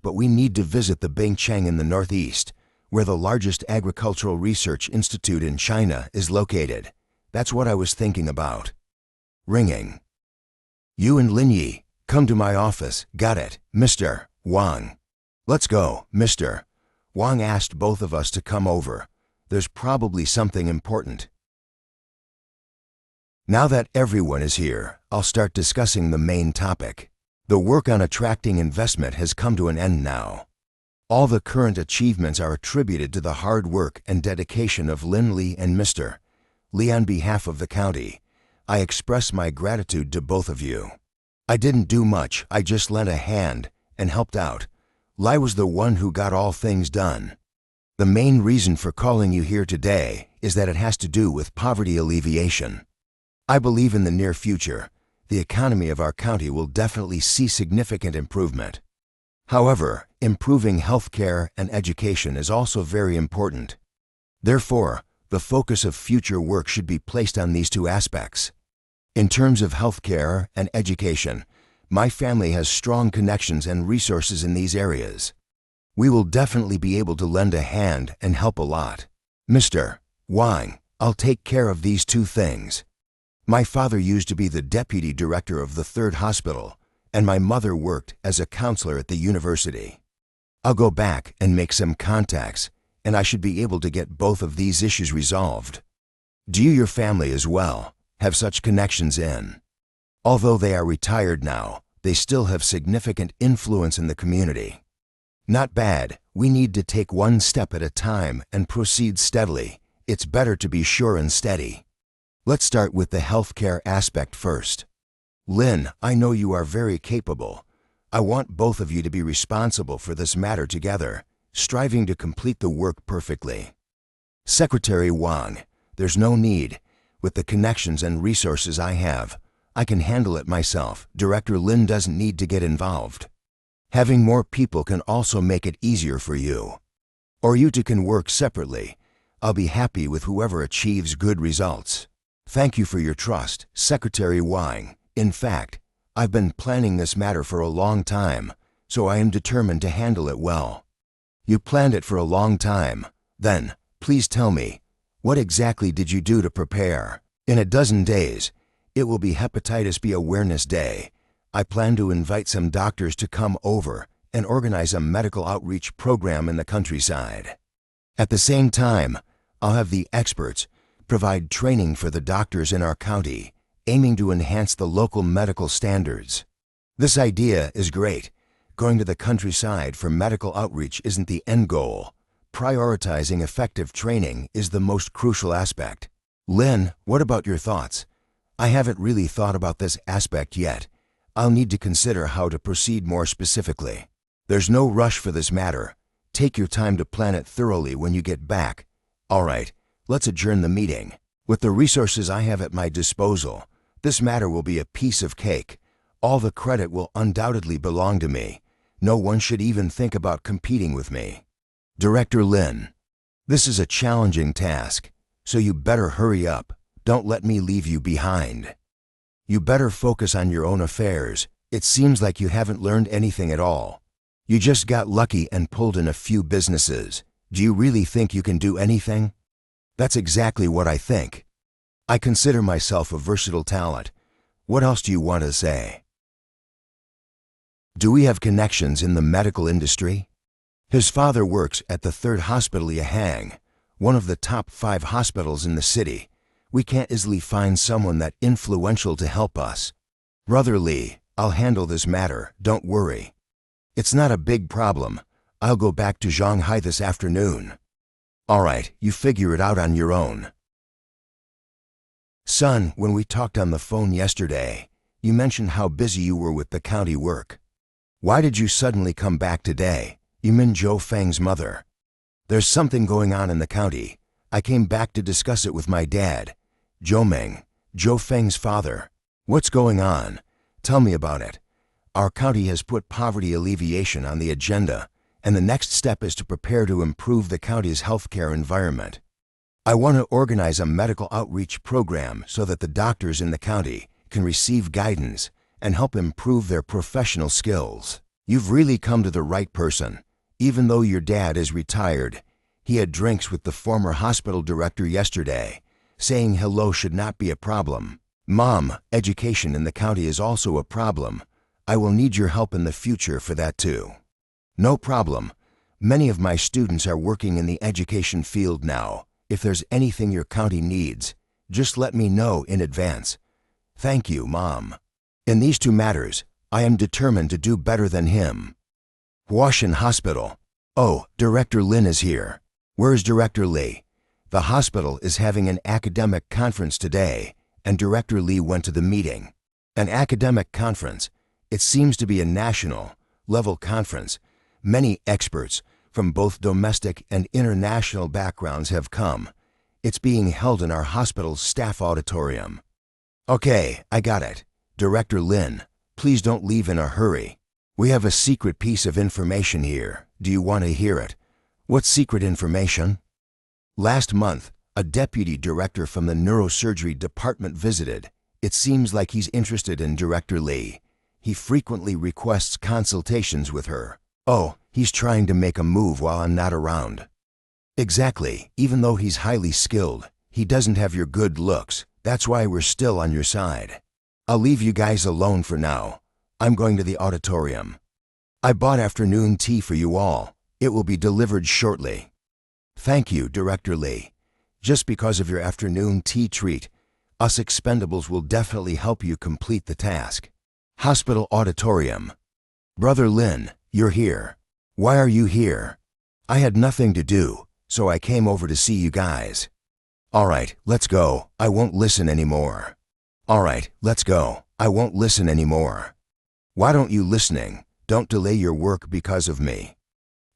but we need to visit the Bingcheng in the northeast, where the largest agricultural research institute in China is located. That's what I was thinking about. Ringing. You and Lin Yi, come to my office. Got it, Mr. Wang. Let's go, Mr. Wang asked both of us to come over. There's probably something important. Now that everyone is here, I'll start discussing the main topic. The work on attracting investment has come to an end now. All the current achievements are attributed to the hard work and dedication of Lin Li and Mr. Li. On behalf of the county, I express my gratitude to both of you. I didn't do much, I just lent a hand and helped out. Lai was the one who got all things done. The main reason for calling you here today is that it has to do with poverty alleviation. I believe in the near future, the economy of our county will definitely see significant improvement. However, improving healthcare and education is also very important. Therefore, the focus of future work should be placed on these two aspects. In terms of healthcare and education, my family has strong connections and resources in these areas. We will definitely be able to lend a hand and help a lot. Mr. Wang, I'll take care of these two things. My father used to be the deputy director of the 3rd hospital, and my mother worked as a counselor at the university. I'll go back and make some contacts, and I should be able to get both of these issues resolved. Do you, your family as well, have such connections in? Although they are retired now, they still have significant influence in the community. Not bad. We need to take one step at a time and proceed steadily. It's better to be sure and steady. Let's start with the healthcare aspect first. Lin, I know you are very capable. I want both of you to be responsible for this matter together, striving to complete the work perfectly. Secretary Wang, there's no need. With the connections and resources I have, I can handle it myself. Director Lin doesn't need to get involved. Having more people can also make it easier for you. Or you two can work separately. I'll be happy with whoever achieves good results. Thank you for your trust, Secretary Wang. In fact, I've been planning this matter for a long time, so I am determined to handle it well. You planned it for a long time. Then, please tell me, what exactly did you do to prepare? In a dozen days, it will be Hepatitis B Awareness Day. I plan to invite some doctors to come over and organize a medical outreach program in the countryside. At the same time, I'll have the experts provide training for the doctors in our county, aiming to enhance the local medical standards. This idea is great. Going to the countryside for medical outreach isn't the end goal. Prioritizing effective training is the most crucial aspect. Lin, what about your thoughts? I haven't really thought about this aspect yet. I'll need to consider how to proceed more specifically. There's no rush for this matter. Take your time to plan it thoroughly when you get back. All right, let's adjourn the meeting. With the resources I have at my disposal, this matter will be a piece of cake. All the credit will undoubtedly belong to me. No one should even think about competing with me. Director Lin, this is a challenging task, so you better hurry up. Don't let me leave you behind. You better focus on your own affairs. It seems like you haven't learned anything at all. You just got lucky and pulled in a few businesses. Do you really think you can do anything? That's exactly what I think. I consider myself a versatile talent. What else do you want to say? Do we have connections in the medical industry? His father works at the 3rd Hospital Yahang, one of the top 5 hospitals in the city. We can't easily find someone that influential to help us. Brother Lee, I'll handle this matter, don't worry. It's not a big problem. I'll go back to Shanghai this afternoon. All right, you figure it out on your own. Son, when we talked on the phone yesterday, you mentioned how busy you were with the county work. Why did you suddenly come back today? You mean Zhou Feng's mother. There's something going on in the county. I came back to discuss it with my dad. Zhou Feng's father. What's going on? Tell me about it. Our county has put poverty alleviation on the agenda, and the next step is to prepare to improve the county's healthcare environment. I want to organize a medical outreach program so that the doctors in the county can receive guidance and help improve their professional skills. You've really come to the right person. Even though your dad is retired, he had drinks with the former hospital director yesterday. Saying hello should not be a problem. Mom, education in the county is also a problem. I will need your help in the future for that too. No problem. Many of my students are working in the education field now. If there's anything your county needs, just let me know in advance. Thank you, Mom. In these 2 matters, I am determined to do better than him. Huashan Hospital. Oh, Director Lin is here. Where's Director Lee? The hospital is having an academic conference today, and Director Lee went to the meeting. An academic conference. It seems to be a national-level conference. Many experts from both domestic and international backgrounds have come. It's being held in our hospital's staff auditorium. Okay, I got it. Director Lin, please don't leave in a hurry. We have a secret piece of information here. Do you want to hear it? What secret information? Last month, a deputy director from the neurosurgery department visited. It seems like he's interested in Director Lee. He frequently requests consultations with her. Oh, he's trying to make a move while I'm not around. Exactly. Even though he's highly skilled, he doesn't have your good looks. That's why we're still on your side. I'll leave you guys alone for now. I'm going to the auditorium. I bought afternoon tea for you all. It will be delivered shortly. Thank you, Director Lee. Just because of your afternoon tea treat, us expendables will definitely help you complete the task. Hospital auditorium. Brother Lin, you're here. Why are you here? I had nothing to do, so I came over to see you guys. Alright, let's go. I won't listen anymore. Alright, let's go. I won't listen anymore. Why don't you listening? Don't delay your work because of me.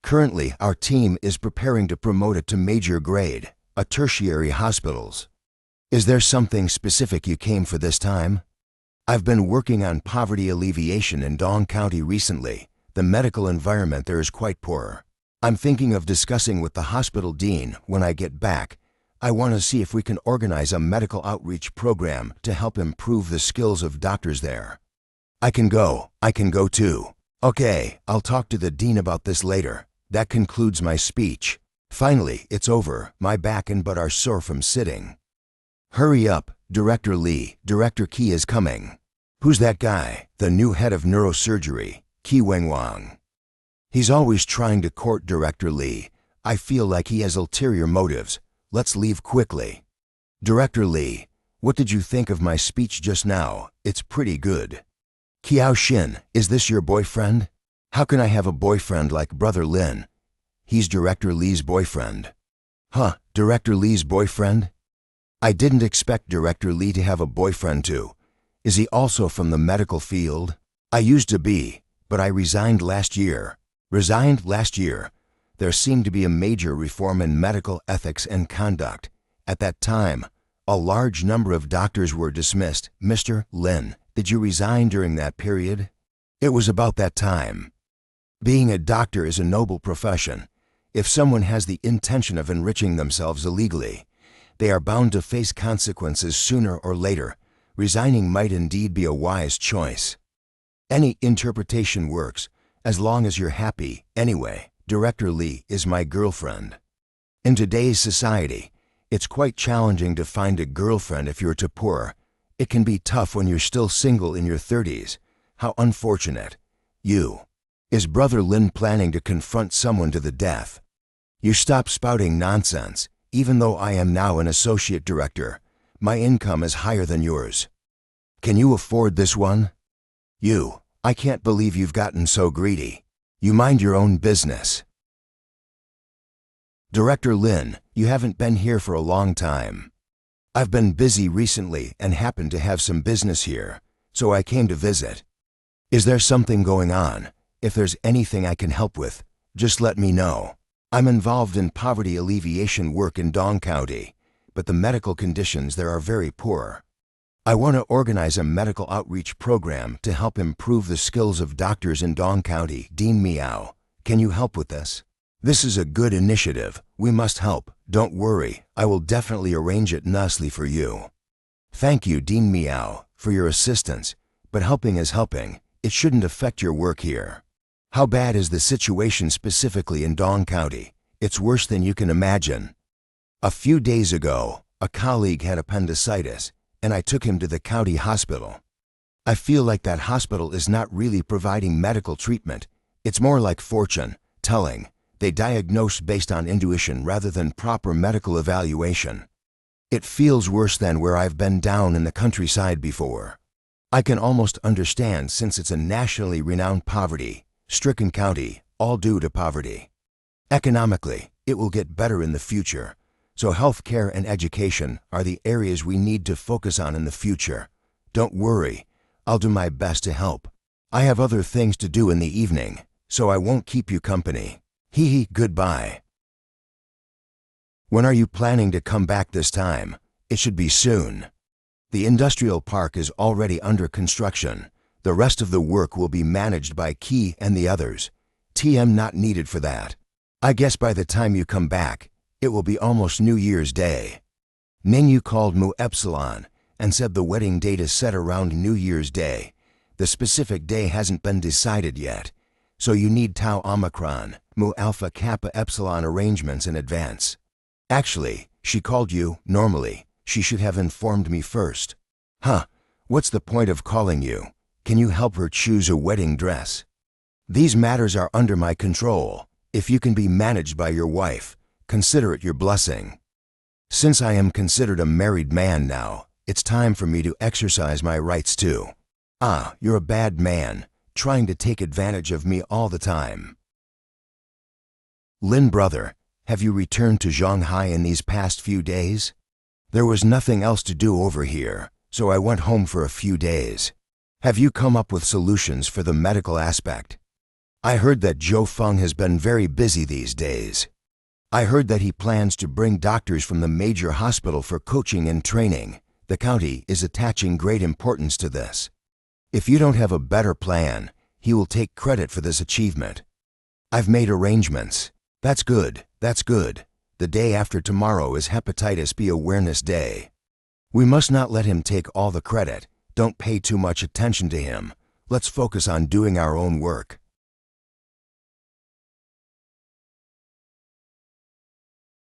Currently, our team is preparing to promote it to major grade, a tertiary hospitals. Is there something specific you came for this time? I've been working on poverty alleviation in Dong County recently. The medical environment there is quite poor. I'm thinking of discussing with the hospital dean when I get back. I want to see if we can organize a medical outreach program to help improve the skills of doctors there. I can go too. Okay, I'll talk to the dean about this later. That concludes my speech. Finally, it's over. My back and butt are sore from sitting. Hurry up, Director Lee. Director Qi is coming. Who's that guy? The new head of neurosurgery, Qi Wengwang. He's always trying to court Director Lee. I feel like he has ulterior motives. Let's leave quickly. Director Lee, what did you think of my speech just now? It's pretty good. Qiao Xin, is this your boyfriend? How can I have a boyfriend like Brother Lin? He's Director Lee's boyfriend. Huh, Director Lee's boyfriend? I didn't expect Director Lee to have a boyfriend too. Is he also from the medical field? I used to be, but I resigned last year. Resigned last year. There seemed to be a major reform in medical ethics and conduct. At that time, a large number of doctors were dismissed. Mr. Lin, did you resign during that period? It was about that time. Being a doctor is a noble profession. If someone has the intention of enriching themselves illegally, they are bound to face consequences sooner or later. Resigning might indeed be a wise choice. Any interpretation works, as long as you're happy. Anyway, Director Lee is my girlfriend. In today's society, it's quite challenging to find a girlfriend if you're too poor. It can be tough when you're still single in your 30s. How unfortunate. Is Brother Lin planning to confront someone to the death? You stop spouting nonsense. Even though I am now an associate director, my income is higher than yours. Can you afford this one? I can't believe you've gotten so greedy. You mind your own business. Director Lin, you haven't been here for a long time. I've been busy recently and happened to have some business here, so I came to visit. Is there something going on? If there's anything I can help with, just let me know. I'm involved in poverty alleviation work in Dong County, but the medical conditions there are very poor. I want to organize a medical outreach program to help improve the skills of doctors in Dong County. Dean Miao, can you help with this? This is a good initiative. We must help. Don't worry, I will definitely arrange it nicely for you. Thank you, Dean Miao, for your assistance, but helping is helping. It shouldn't affect your work here. How bad is the situation specifically in Dong County? It's worse than you can imagine. A few days ago, a colleague had appendicitis, and I took him to the county hospital. I feel like that hospital is not really providing medical treatment. It's more like fortune telling. They diagnose based on intuition rather than proper medical evaluation. It feels worse than where I've been down in the countryside before. I can almost understand since it's a nationally renowned poverty-stricken county, all due to poverty. Economically, it will get better in the future. So healthcare and education are the areas we need to focus on in the future. Don't worry, I'll do my best to help. I have other things to do in the evening, so I won't keep you company. Goodbye. When are you planning to come back this time? It should be soon. The industrial park is already under construction. The rest of the work will be managed by Qi and the others. TM not needed for that. I guess by the time you come back, it will be almost New Year's Day. Ningyu called Mu Epsilon and said the wedding date is set around New Year's Day. The specific day hasn't been decided yet, so you need Tau Omicron, Mu Alpha Kappa Epsilon arrangements in advance. Actually, she called you. Normally, she should have informed me first. What's the point of calling you? Can you help her choose a wedding dress? These matters are under my control. If you can be managed by your wife, consider it your blessing. Since I am considered a married man now, it's time for me to exercise my rights too. You're a bad man, trying to take advantage of me all the time. Lin brother, have you returned to Shanghai in these past few days? There was nothing else to do over here, so I went home for a few days. Have you come up with solutions for the medical aspect? I heard that Joe Feng has been very busy these days. I heard that he plans to bring doctors from the major hospital for coaching and training. The county is attaching great importance to this. If you don't have a better plan, he will take credit for this achievement. I've made arrangements. That's good, that's good. The day after tomorrow is Hepatitis B Awareness Day. We must not let him take all the credit. Don't pay too much attention to him. Let's focus on doing our own work.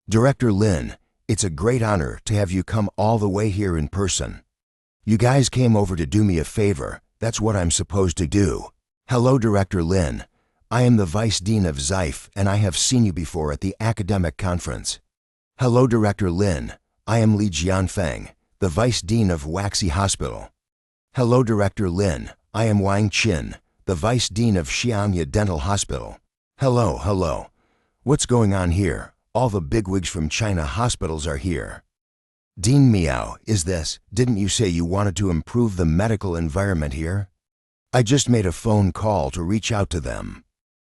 Director Lin, it's a great honor to have you come all the way here in person. You guys came over to do me a favor. That's what I'm supposed to do. Hello, Director Lin. I am the Vice Dean of Xife, and I have seen you before at the academic conference. Hello, Director Lin. I am Li Jianfeng, the Vice Dean of Waxi Hospital. Hello, Director Lin. I am Wang Qin, the Vice Dean of Xiangya Dental Hospital. Hello. What's going on here? All the bigwigs from China hospitals are here. Dean Miao, didn't you say you wanted to improve the medical environment here? I just made a phone call to reach out to them.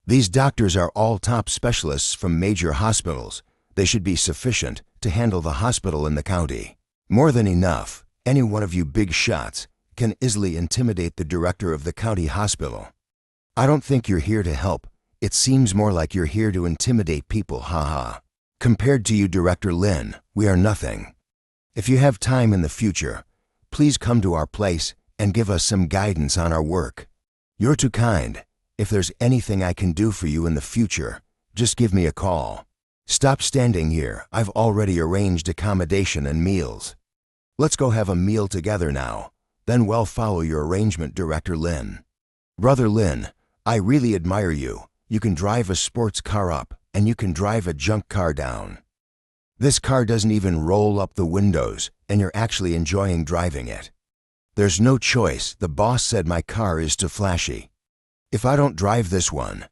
These doctors are all top specialists from major hospitals. They should be sufficient to handle the hospital in the county. More than enough. Any one of you big shots can easily intimidate the director of the county hospital. I don't think you're here to help. It seems more like you're here to intimidate people, haha. Compared to you, Director Lin, we are nothing. If you have time in the future, please come to our place and give us some guidance on our work. You're too kind. If there's anything I can do for you in the future, just give me a call. Stop standing here. I've already arranged accommodation and meals. Let's go have a meal together now. Then we'll follow your arrangement, Director Lin. Brother Lin, I really admire you. You can drive a sports car up, and you can drive a junk car down. This car doesn't even roll up the windows, and you're actually enjoying driving it. There's no choice. The boss said my car is too flashy. If I don't drive this one,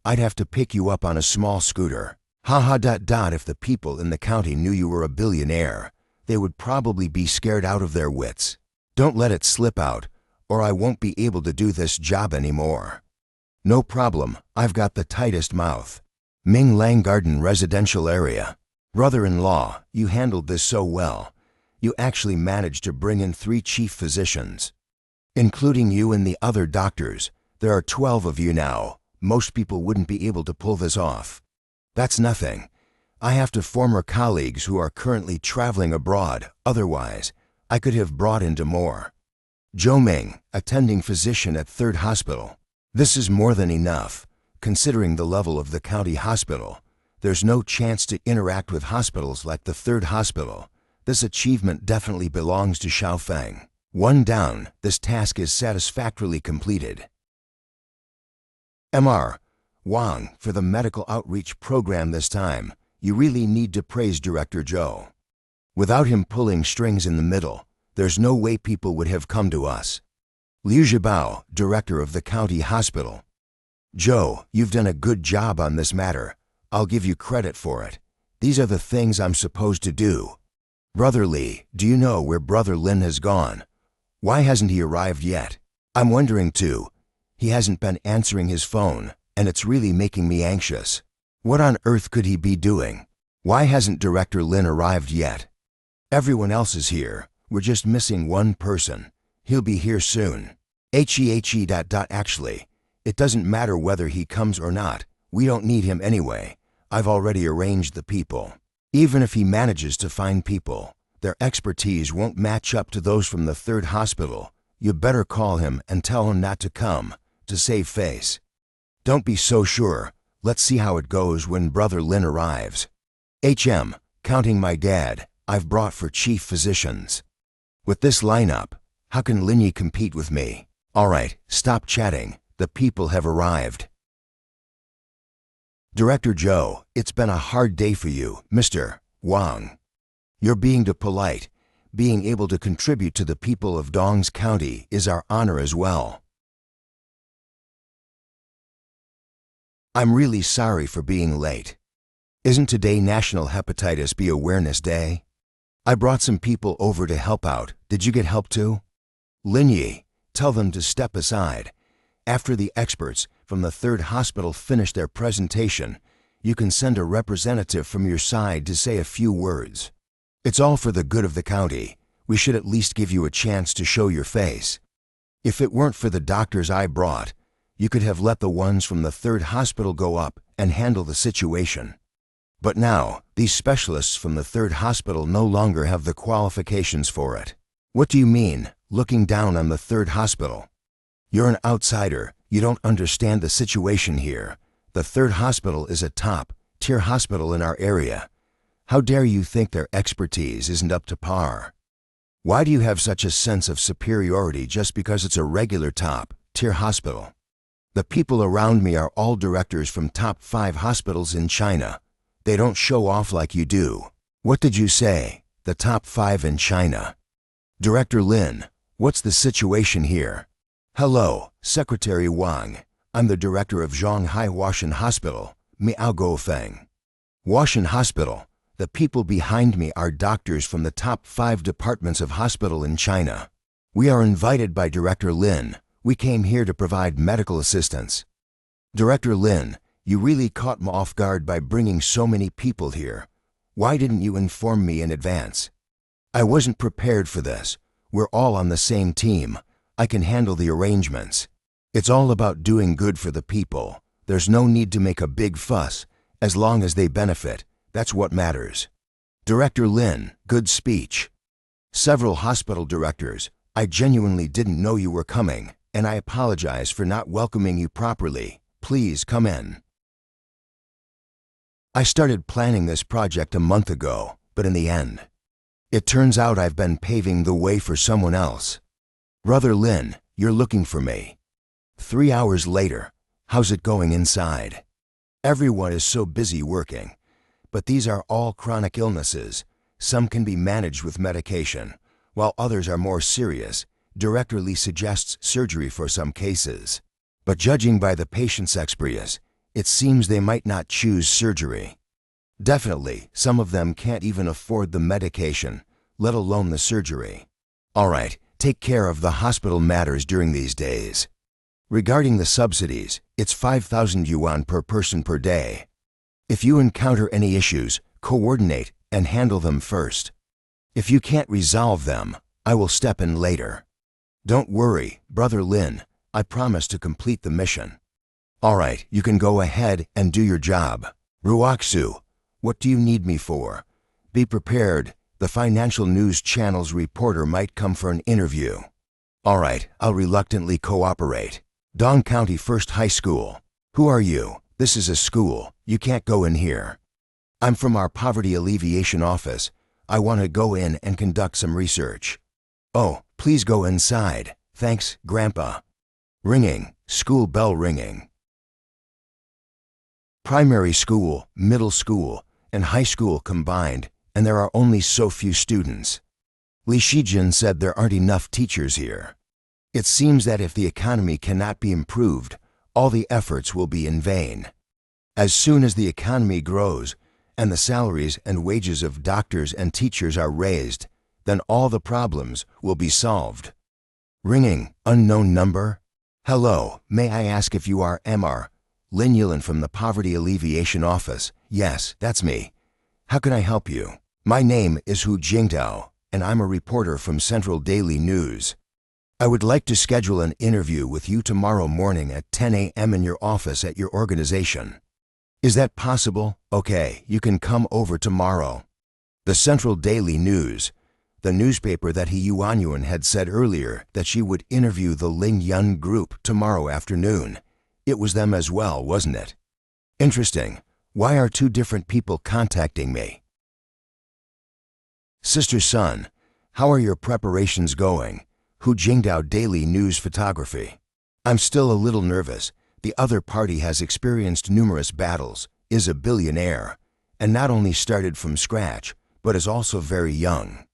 I'd have to pick you up on a small scooter. If the people in the county knew you were a billionaire, they would probably be scared out of their wits. Don't let it slip out, or I won't be able to do this job anymore. No problem, I've got the tightest mouth. Ming Lang Garden Residential Area. Brother-in-law, you handled this so well. You actually managed to bring in 3 chief physicians. Including you and the other doctors, there are 12 of you now. Most people wouldn't be able to pull this off. That's nothing. I have to former colleagues who are currently traveling abroad. Otherwise, I could have brought in more. Zhou Ming, attending physician at 3rd Hospital. This is more than enough. Considering the level of the county hospital, there's no chance to interact with hospitals like the 3rd Hospital. This achievement definitely belongs to Xiaofeng. 1 down, this task is satisfactorily completed. Mr. Wang, for the medical outreach program this time, you really need to praise Director Zhou. Without him pulling strings in the middle, there's no way people would have come to us. Liu Zhibao, director of the county hospital. Zhou, you've done a good job on this matter. I'll give you credit for it. These are the things I'm supposed to do. Brother Li, do you know where Brother Lin has gone? Why hasn't he arrived yet? I'm wondering too. He hasn't been answering his phone, and it's really making me anxious. What on earth could he be doing? Why hasn't Director Lin arrived yet? Everyone else is here. We're just missing one person. He'll be here soon. Actually, it doesn't matter whether he comes or not. We don't need him anyway. I've already arranged the people. Even if he manages to find people, their expertise won't match up to those from the 3rd Hospital. You better call him and tell him not to come, to save face. Don't be so sure. Let's see how it goes when Brother Lin arrives. Counting my dad, I've brought for chief physicians. With this lineup, how can Linyi compete with me? Alright, stop chatting. The people have arrived. Director Zhou, it's been a hard day for you, Mr. Wang. You're being too polite. Being able to contribute to the people of Dong's County is our honor as well. I'm really sorry for being late. Isn't today National Hepatitis B Awareness Day? I brought some people over to help out. Did you get help too? Lin Yi, tell them to step aside. After the experts from the third hospital finish their presentation, you can send a representative from your side to say a few words. It's all for the good of the county. We should at least give you a chance to show your face. If it weren't for the doctors I brought, you could have let the ones from the third hospital go up and handle the situation. But now, these specialists from the third hospital no longer have the qualifications for it. What do you mean, looking down on the third hospital? You're an outsider. You don't understand the situation here. The third hospital is a top-tier hospital in our area. How dare you think their expertise isn't up to par? Why do you have such a sense of superiority just because it's a regular top-tier hospital? The people around me are all directors from top 5 hospitals in China. They don't show off like you do. What did you say? The top 5 in China? Director Lin, what's the situation here? Hello, Secretary Wang. I'm the director of Zhonghai Washan Hospital, Miao Gofeng. Washan Hospital. The people behind me are doctors from the top 5 departments of hospital in China. We are invited by Director Lin. We came here to provide medical assistance. Director Lin, you really caught me off guard by bringing so many people here. Why didn't you inform me in advance? I wasn't prepared for this. We're all on the same team. I can handle the arrangements. It's all about doing good for the people. There's no need to make a big fuss. As long as they benefit, that's what matters. Director Lin, good speech. Several hospital directors, I genuinely didn't know you were coming, and I apologize for not welcoming you properly. Please come in. I started planning this project a month ago, but in the end, it turns out I've been paving the way for someone else. Brother Lin, you're looking for me. 3 hours later, how's it going inside? Everyone is so busy working, but these are all chronic illnesses. Some can be managed with medication, while others are more serious. Director Li suggests surgery for some cases. But judging by the patient's experience, it seems they might not choose surgery. Definitely, some of them can't even afford the medication, let alone the surgery. All right, take care of the hospital matters during these days. Regarding the subsidies, it's 5,000 yuan per person per day. If you encounter any issues, coordinate and handle them first. If you can't resolve them, I will step in later. Don't worry, Brother Lin, I promise to complete the mission. All right, you can go ahead and do your job. Ruoxu, what do you need me for? Be prepared, the financial news channel's reporter might come for an interview. All right, I'll reluctantly cooperate. Dong County First High School. Who are you? This is a school. You can't go in here. I'm from our poverty alleviation office. I want to go in and conduct some research. Oh, please go inside. Thanks, Grandpa. Ringing. School bell ringing. Primary school, middle school, and high school combined, and there are only so few students. Li Shijin said there aren't enough teachers here. It seems that if the economy cannot be improved, all the efforts will be in vain. As soon as the economy grows, and the salaries and wages of doctors and teachers are raised, then all the problems will be solved. Ringing, unknown number. Hello, may I ask if you are Mr. Lin Yilin from the Poverty Alleviation Office? Yes, that's me. How can I help you? My name is Hu Jingdao, and I'm a reporter from Central Daily News. I would like to schedule an interview with you tomorrow morning at 10 a.m. in your office at your organization. Is that possible? Okay, you can come over tomorrow. The Central Daily News, the newspaper that He Yuanyuan had said earlier that she would interview the Ling Yun group tomorrow afternoon. It was them as well, wasn't it? Interesting. Why are 2 different people contacting me? Sister Sun, how are your preparations going? Hu Jingdao Daily News Photography. I'm still a little nervous. The other party has experienced numerous battles, is a billionaire, and not only started from scratch, but is also very young.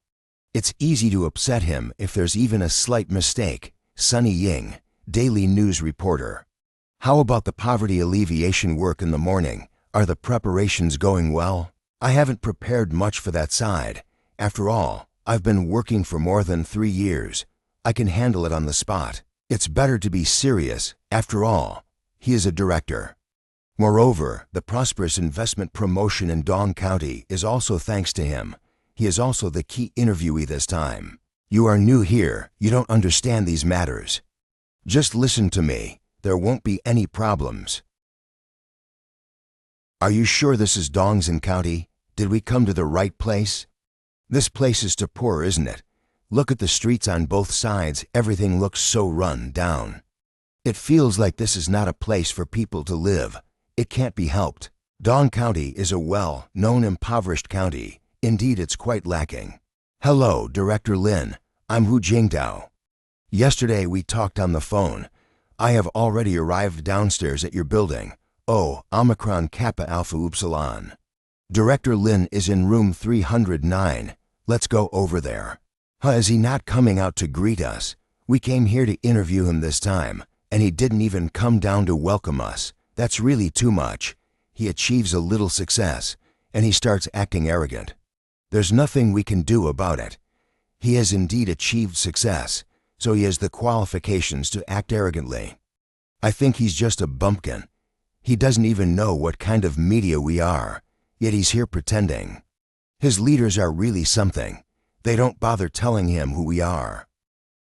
It's easy to upset him if there's even a slight mistake. Sunny Ying, Daily News reporter. How about the poverty alleviation work in the morning? Are the preparations going well? I haven't prepared much for that side. After all, I've been working for more than 3 years. I can handle it on the spot. It's better to be serious. After all, he is a director. Moreover, the prosperous investment promotion in Dong County is also thanks to him. He is also the key interviewee this time. You are new here. You don't understand these matters. Just listen to me. There won't be any problems. Are you sure this is Dongsan County? Did we come to the right place? This place is too poor, isn't it? Look at the streets on both sides. Everything looks so run down. It feels like this is not a place for people to live. It can't be helped. Dong County is a well-known impoverished county. Indeed, it's quite lacking. Hello, Director Lin. I'm Hu Jingdao. Yesterday we talked on the phone. I have already arrived downstairs at your building. Oh, Omicron Kappa Alpha Upsilon. Director Lin is in room 309. Let's go over there. Is he not coming out to greet us? We came here to interview him this time, and he didn't even come down to welcome us. That's really too much. He achieves a little success, and he starts acting arrogant. There's nothing we can do about it. He has indeed achieved success, so he has the qualifications to act arrogantly. I think he's just a bumpkin. He doesn't even know what kind of media we are, yet he's here pretending. His leaders are really something. They don't bother telling him who we are.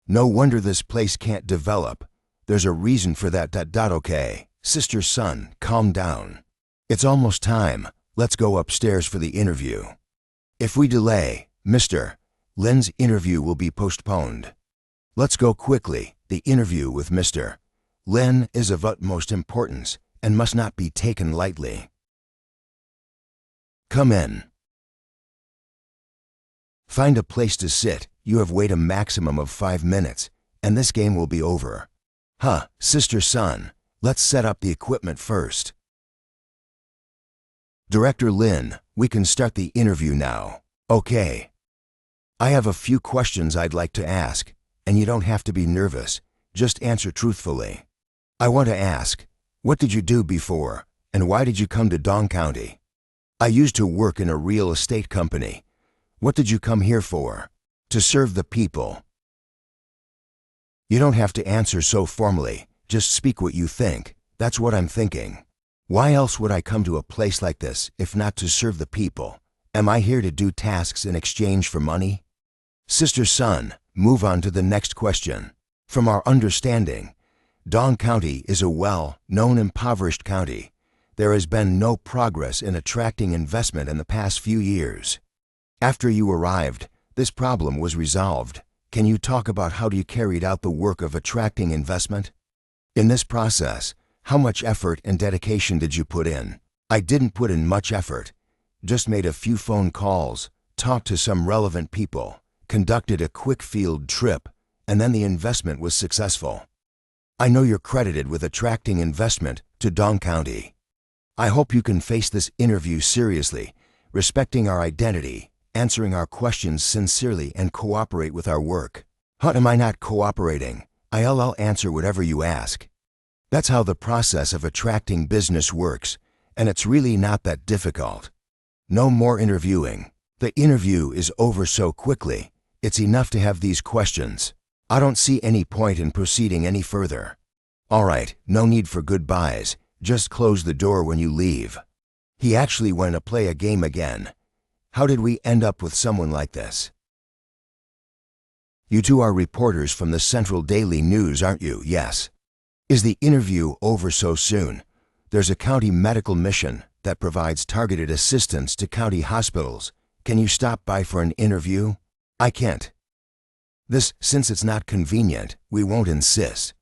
No wonder this place can't develop. There's a reason for that. Okay, Sister Sun, calm down. It's almost time. Let's go upstairs for the interview. If we delay, Mr. Lin's interview will be postponed. Let's go quickly. The interview with Mr. Lin is of utmost importance and must not be taken lightly. Come in. Find a place to sit. You have waited a maximum of 5 minutes, and this game will be over. Sister Sun, let's set up the equipment first. Director Lin, we can start the interview now. Okay. I have a few questions I'd like to ask, and you don't have to be nervous. Just answer truthfully. I want to ask, what did you do before, and why did you come to Dong County? I used to work in a real estate company. What did you come here for? To serve the people. You don't have to answer so formally. Just speak what you think. That's what I'm thinking. Why else would I come to a place like this if not to serve the people? Am I here to do tasks in exchange for money? Sister Sun, move on to the next question. From our understanding, Dong County is a well-known impoverished county. There has been no progress in attracting investment in the past few years. After you arrived, this problem was resolved. Can you talk about how you carried out the work of attracting investment? In this process, how much effort and dedication did you put in? I didn't put in much effort. Just made a few phone calls, talked to some relevant people, conducted a quick field trip, and then the investment was successful. I know you're credited with attracting investment to Dong County. I hope you can face this interview seriously, respecting our identity, answering our questions sincerely, and cooperate with our work. Am I not cooperating? I'll answer whatever you ask. That's how the process of attracting business works, and it's really not that difficult. No more interviewing. The interview is over so quickly. It's enough to have these questions. I don't see any point in proceeding any further. All right, no need for goodbyes. Just close the door when you leave. He actually went to play a game again. How did we end up with someone like this? You two are reporters from the Central Daily News, aren't you? Yes. Is the interview over so soon? There's a county medical mission that provides targeted assistance to county hospitals. Can you stop by for an interview? I can't. Since it's not convenient, we won't insist.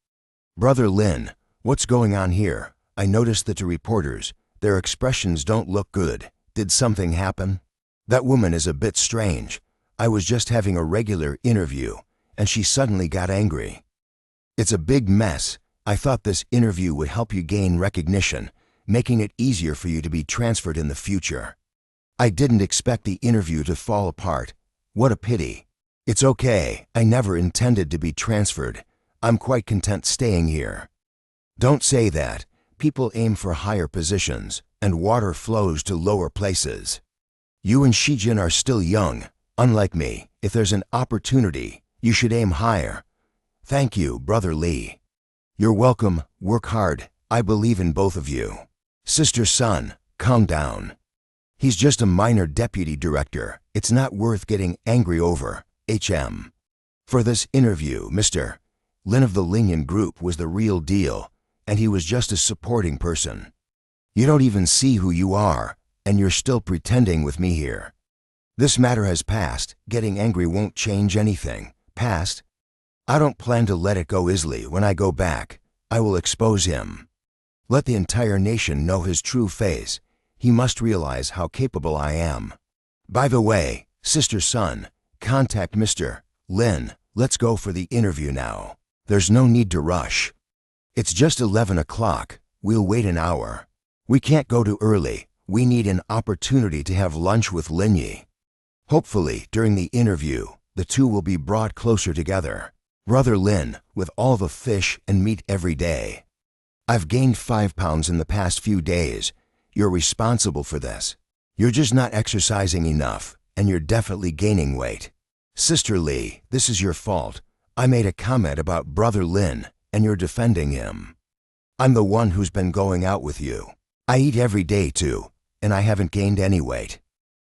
Brother Lin, what's going on here? I noticed that the reporters, their expressions don't look good. Did something happen? That woman is a bit strange. I was just having a regular interview, and she suddenly got angry. It's a big mess. I thought this interview would help you gain recognition, making it easier for you to be transferred in the future. I didn't expect the interview to fall apart. What a pity. It's okay. I never intended to be transferred. I'm quite content staying here. Don't say that. People aim for higher positions, and water flows to lower places. You and Shijin are still young. Unlike me, if there's an opportunity, you should aim higher. Thank you, Brother Lee. You're welcome. Work hard. I believe in both of you. Sister Sun, calm down. He's just a minor deputy director. It's not worth getting angry over. HM. For this interview, Mr. Lin of the Linian Group was the real deal, and he was just a supporting person. You don't even see who you are, and you're still pretending with me here. This matter has passed. Getting angry won't change anything. Passed? I don't plan to let it go easily. When I go back, I will expose him. Let the entire nation know his true face. He must realize how capable I am. By the way, Sister Sun, contact Mr. Lin. Let's go for the interview now. There's no need to rush. It's just 11 o'clock. We'll wait an hour. We can't go too early. We need an opportunity to have lunch with Linyi. Hopefully, during the interview, the two will be brought closer together. Brother Lin, with all the fish and meat every day. I've gained 5 pounds in the past few days. You're responsible for this. You're just not exercising enough, and you're definitely gaining weight. Sister Lee, this is your fault. I made a comment about Brother Lin, and you're defending him. I'm the one who's been going out with you. I eat every day too, and I haven't gained any weight.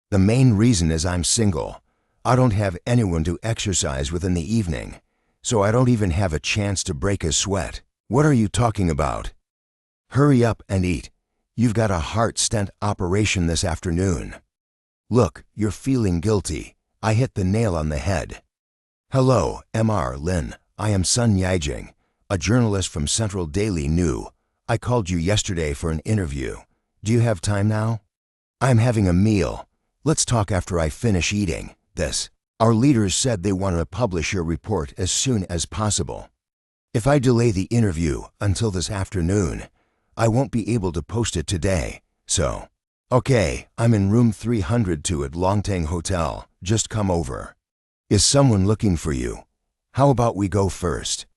The main reason is I'm single. I don't have anyone to exercise with in the evening, so I don't even have a chance to break a sweat. What are you talking about? Hurry up and eat. You've got a heart stent operation this afternoon. Look, you're feeling guilty. I hit the nail on the head. Hello, Mr. Lin. I am Sun Yijing, a journalist from Central Daily News. I called you yesterday for an interview. Do you have time now? I'm having a meal. Let's talk after I finish eating this. Our leaders said they want to publish your report as soon as possible. If I delay the interview until this afternoon, I won't be able to post it today, so. Okay, I'm in room 302 at Longtang Hotel. Just come over. Is someone looking for you? How about we go first?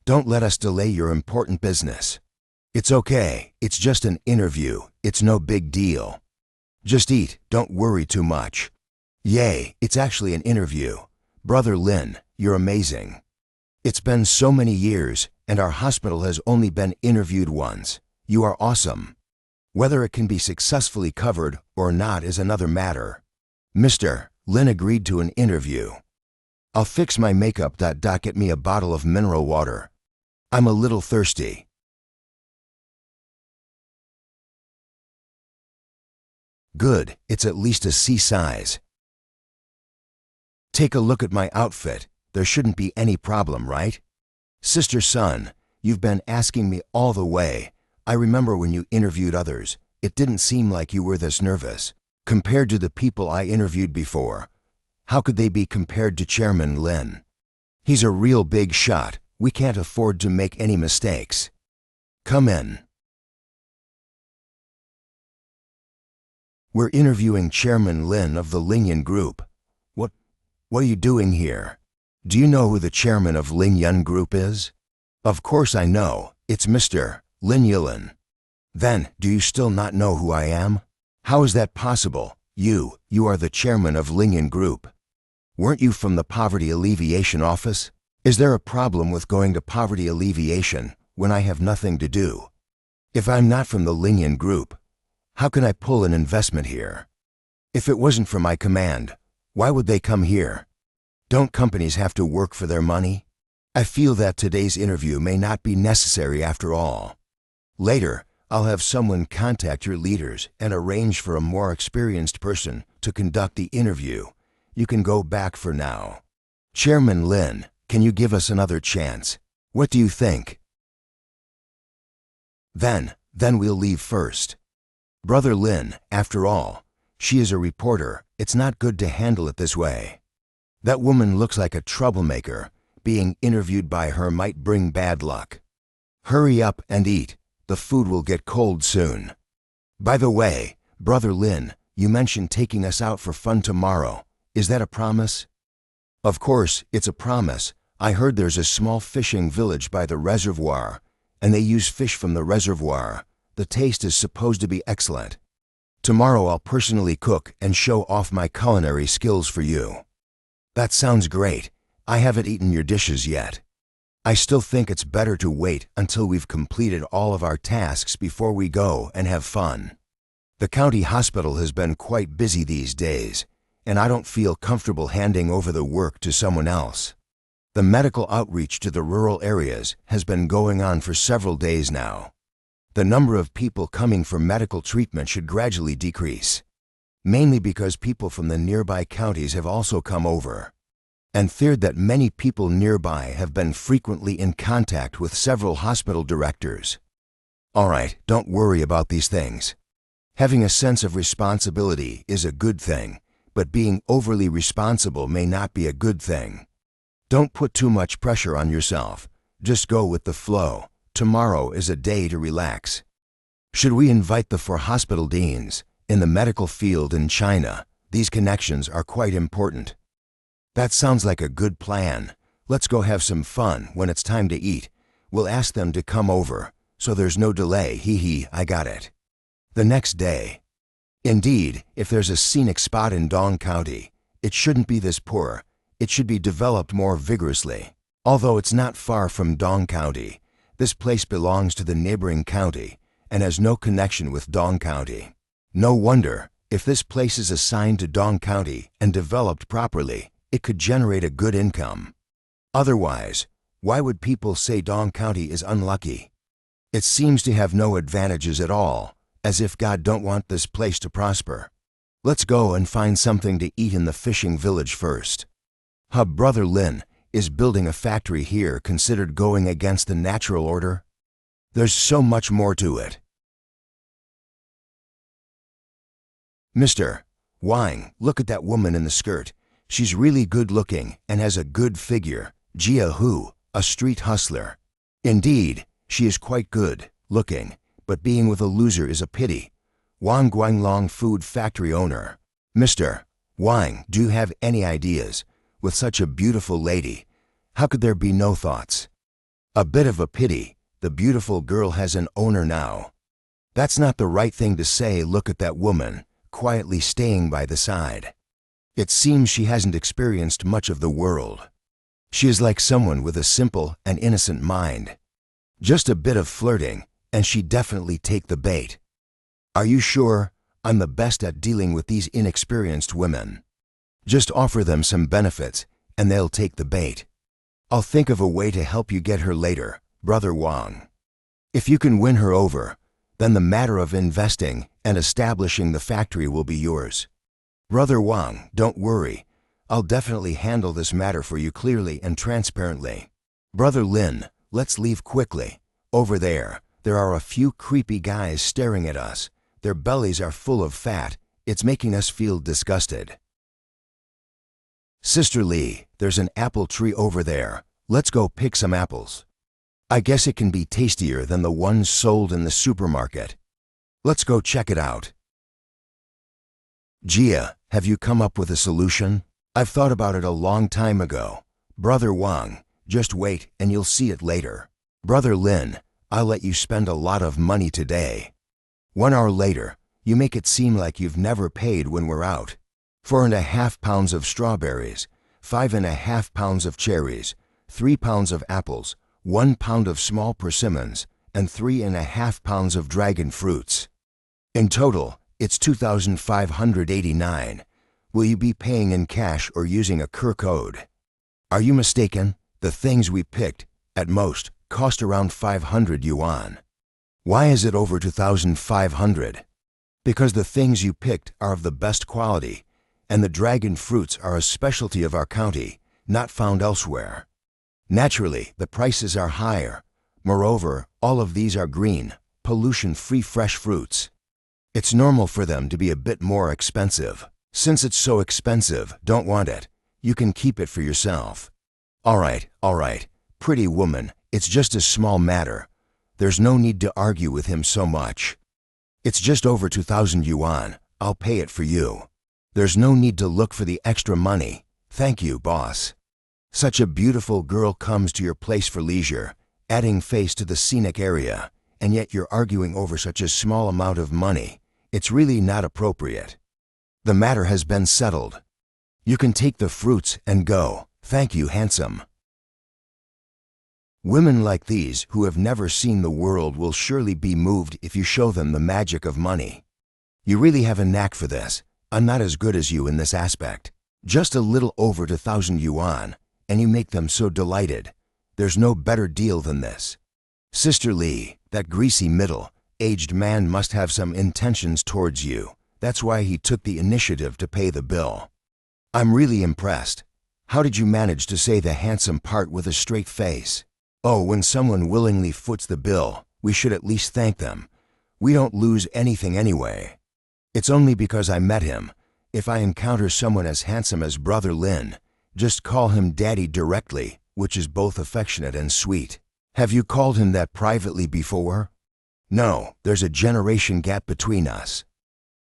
Don't let us delay your important business. It's okay, it's just an interview. It's no big deal. Just eat, don't worry too much. Yay, it's actually an interview. Brother Lin, you're amazing. It's been so many years, and our hospital has only been interviewed once. You are awesome. Whether it can be successfully covered or not is another matter. Mr. Lin agreed to an interview. I'll fix my makeup. Get me a bottle of mineral water. I'm a little thirsty. Good, it's at least a C size. Take a look at my outfit. There shouldn't be any problem, right? Sister Sun, you've been asking me all the way. I remember when you interviewed others, it didn't seem like you were this nervous. Compared to the people I interviewed before, how could they be compared to Chairman Lin? He's a real big shot. We can't afford to make any mistakes. Come in. We're interviewing Chairman Lin of the Linian Group. What are you doing here? Do you know who the chairman of Linian Group is? Of course I know. It's Mr. Lin Yilin. Then, do you still not know who I am? How is that possible? You are the chairman of Linian Group. Weren't you from the Poverty Alleviation Office? Is there a problem with going to Poverty Alleviation when I have nothing to do? If I'm not from the Linian Group, how can I pull an investment here? If it wasn't for my command, why would they come here? Don't companies have to work for their money? I feel that today's interview may not be necessary after all. Later, I'll have someone contact your leaders and arrange for a more experienced person to conduct the interview. You can go back for now. Chairman Lin, can you give us another chance? What do you think? Then we'll leave first. Brother Lin, after all, she is a reporter. It's not good to handle it this way. That woman looks like a troublemaker. Being interviewed by her might bring bad luck. Hurry up and eat. The food will get cold soon. By the way, Brother Lin, you mentioned taking us out for fun tomorrow. Is that a promise? Of course, it's a promise. I heard there's a small fishing village by the reservoir, and they use fish from the reservoir. The taste is supposed to be excellent. Tomorrow I'll personally cook and show off my culinary skills for you. That sounds great. I haven't eaten your dishes yet. I still think it's better to wait until we've completed all of our tasks before we go and have fun. The county hospital has been quite busy these days, and I don't feel comfortable handing over the work to someone else. The medical outreach to the rural areas has been going on for several days now. The number of people coming for medical treatment should gradually decrease, mainly because people from the nearby counties have also come over, and feared that many people nearby have been frequently in contact with several hospital directors. All right, don't worry about these things. Having a sense of responsibility is a good thing, but being overly responsible may not be a good thing. Don't put too much pressure on yourself. Just go with the flow. Tomorrow is a day to relax. Should we invite the 4 hospital deans? In the medical field in China, these connections are quite important. That sounds like a good plan. Let's go have some fun when it's time to eat. We'll ask them to come over, so there's no delay. Hee, I got it. The next day. Indeed, if there's a scenic spot in Dong County, it shouldn't be this poor. It should be developed more vigorously. Although it's not far from Dong County, this place belongs to the neighboring county and has no connection with Dong County. No wonder, if this place is assigned to Dong County and developed properly, it could generate a good income. Otherwise, why would people say Dong County is unlucky? It seems to have no advantages at all, as if God don't want this place to prosper. Let's go and find something to eat in the fishing village first. Brother Lin, is building a factory here considered going against the natural order? There's so much more to it. Mr. Wang, look at that woman in the skirt. She's really good looking and has a good figure. Jia Hu, a street hustler. Indeed, she is quite good looking, but being with a loser is a pity. Wang Guanglong food factory owner. Mr. Wang, do you have any ideas? With such a beautiful lady, how could there be no thoughts? A bit of a pity, the beautiful girl has an owner now. That's not the right thing to say. Look at that woman, quietly staying by the side. It seems she hasn't experienced much of the world. She is like someone with a simple and innocent mind. Just a bit of flirting, and she'd definitely take the bait. Are you sure? I'm the best at dealing with these inexperienced women. Just offer them some benefits, and they'll take the bait. I'll think of a way to help you get her later, Brother Wang. If you can win her over, then the matter of investing and establishing the factory will be yours. Brother Wang, don't worry. I'll definitely handle this matter for you clearly and transparently. Brother Lin, let's leave quickly. Over there are a few creepy guys staring at us. Their bellies are full of fat. It's making us feel disgusted. Sister Lee, there's an apple tree over there. Let's go pick some apples. I guess it can be tastier than the ones sold in the supermarket. Let's go check it out. Jia, have you come up with a solution? I've thought about it a long time ago. Brother Wang, just wait and you'll see it later. Brother Lin, I'll let you spend a lot of money today. 1 hour later, you make it seem like you've never paid when we're out. 4.5 pounds of strawberries, 5.5 pounds of cherries, 3 pounds of apples, 1 pound of small persimmons, and 3.5 pounds of dragon fruits. In total, it's 2,589. Will you be paying in cash or using a QR code? Are you mistaken? The things we picked, at most, cost around 500 yuan. Why is it over 2,500? Because the things you picked are of the best quality, and the dragon fruits are a specialty of our county, not found elsewhere. Naturally, the prices are higher. Moreover, all of these are green, pollution-free fresh fruits. It's normal for them to be a bit more expensive. Since it's so expensive, don't want it. You can keep it for yourself. All right, pretty woman, it's just a small matter. There's no need to argue with him so much. It's just over 2,000 yuan. I'll pay it for you. There's no need to look for the extra money. Thank you, boss. Such a beautiful girl comes to your place for leisure, adding face to the scenic area, and yet you're arguing over such a small amount of money. It's really not appropriate. The matter has been settled. You can take the fruits and go. Thank you, handsome. Women like these who have never seen the world will surely be moved if you show them the magic of money. You really have a knack for this. I'm not as good as you in this aspect. Just a little over 2,000 yuan, and you make them so delighted. There's no better deal than this. Sister Lee, that greasy middle-aged man must have some intentions towards you. That's why he took the initiative to pay the bill. I'm really impressed. How did you manage to say the handsome part with a straight face? Oh, when someone willingly foots the bill, we should at least thank them. We don't lose anything anyway. It's only because I met him. If I encounter someone as handsome as Brother Lin, just call him Daddy directly, which is both affectionate and sweet. Have you called him that privately before? No, there's a generation gap between us.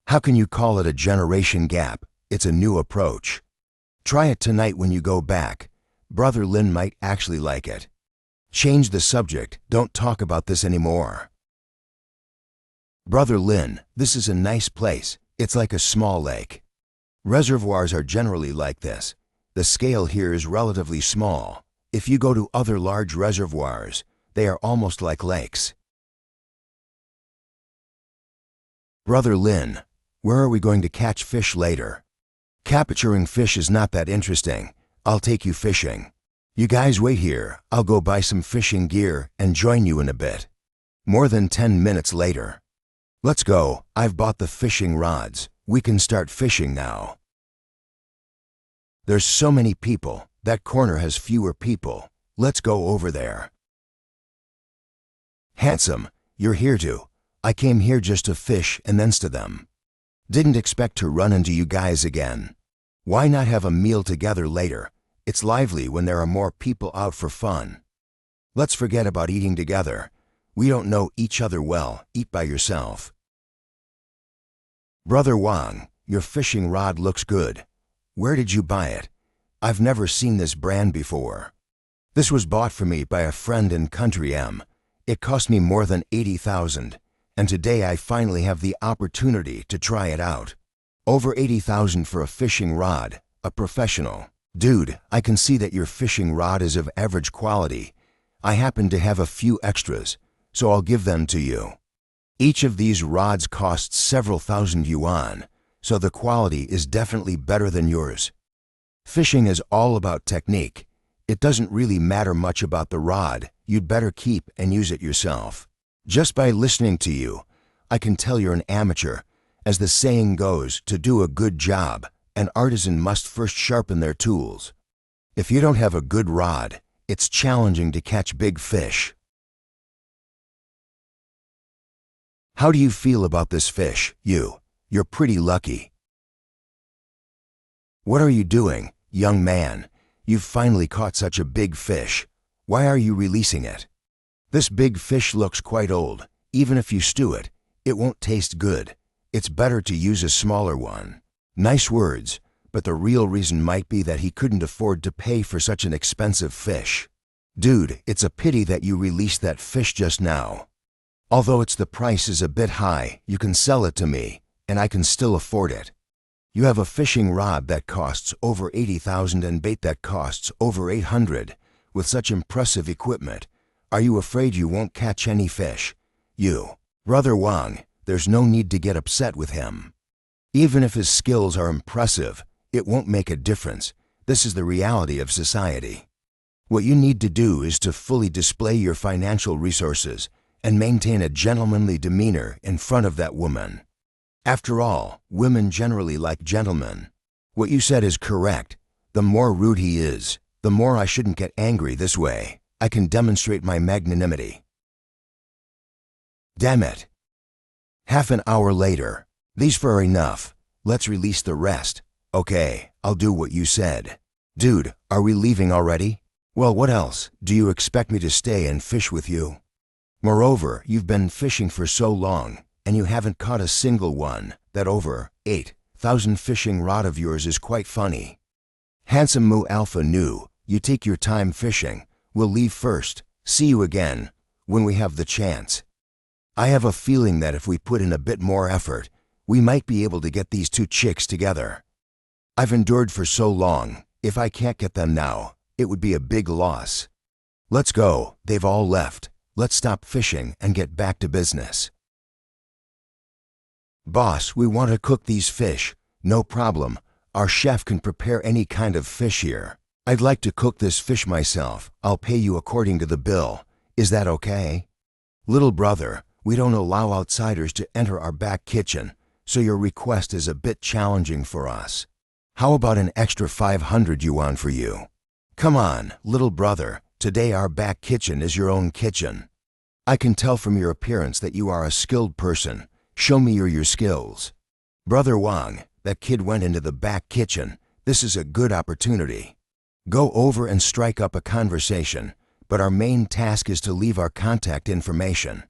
How can you call it a generation gap? It's a new approach. Try it tonight when you go back. Brother Lin might actually like it. Change the subject. Don't talk about this anymore. Brother Lin, this is a nice place. It's like a small lake. Reservoirs are generally like this. The scale here is relatively small. If you go to other large reservoirs, they are almost like lakes. Brother Lin, where are we going to catch fish later? Capturing fish is not that interesting. I'll take you fishing. You guys wait here. I'll go buy some fishing gear and join you in a bit. More than 10 minutes later. Let's go. I've bought the fishing rods. We can start fishing now. There's so many people. That corner has fewer people. Let's go over there. Handsome, you're here too. I came here just to fish and thence to them. Didn't expect to run into you guys again. Why not have a meal together later? It's lively when there are more people out for fun. Let's forget about eating together. We don't know each other well. Eat by yourself. Brother Wang, your fishing rod looks good. Where did you buy it? I've never seen this brand before. This was bought for me by a friend in Country M. It cost me more than 80,000, and today I finally have the opportunity to try it out. Over 80,000 for a fishing rod, a professional. Dude, I can see that your fishing rod is of average quality. I happen to have a few extras, so I'll give them to you. Each of these rods costs several thousand yuan, so the quality is definitely better than yours. Fishing is all about technique. It doesn't really matter much about the rod. You'd better keep and use it yourself. Just by listening to you, I can tell you're an amateur. As the saying goes, to do a good job, an artisan must first sharpen their tools. If you don't have a good rod, it's challenging to catch big fish. How do you feel about this fish, you? You're pretty lucky. What are you doing, young man? You've finally caught such a big fish. Why are you releasing it? This big fish looks quite old. Even if you stew it, it won't taste good. It's better to use a smaller one. Nice words, but the real reason might be that he couldn't afford to pay for such an expensive fish. Dude, it's a pity that you released that fish just now. Although the price is a bit high, you can sell it to me, and I can still afford it. You have a fishing rod that costs over 80,000 and bait that costs over 800. With such impressive equipment, are you afraid you won't catch any fish? You, Brother Wang, there's no need to get upset with him. Even if his skills are impressive, it won't make a difference. This is the reality of society. What you need to do is to fully display your financial resources and maintain a gentlemanly demeanor in front of that woman. After all, women generally like gentlemen. What you said is correct. The more rude he is, the more I shouldn't get angry this way. I can demonstrate my magnanimity. Damn it. Half an hour later. These four are enough. Let's release the rest. Okay, I'll do what you said. Dude, are we leaving already? Well, what else? Do you expect me to stay and fish with you? Moreover, you've been fishing for so long, and you haven't caught a single one. That over 8,000 fishing rod of yours is quite funny. Handsome Mu Alpha Nu, you take your time fishing. We'll leave first. See you again, when we have the chance. I have a feeling that if we put in a bit more effort, we might be able to get these two chicks together. I've endured for so long. If I can't get them now, it would be a big loss. Let's go. They've all left. Let's stop fishing and get back to business. Boss, we want to cook these fish. No problem. Our chef can prepare any kind of fish here. I'd like to cook this fish myself. I'll pay you according to the bill. Is that okay? Little brother, we don't allow outsiders to enter our back kitchen, so your request is a bit challenging for us. How about an extra 500 yuan for you? Come on, little brother. Today our back kitchen is your own kitchen. I can tell from your appearance that you are a skilled person. Show me your skills. Brother Wang, that kid went into the back kitchen. This is a good opportunity. Go over and strike up a conversation, but our main task is to leave our contact information.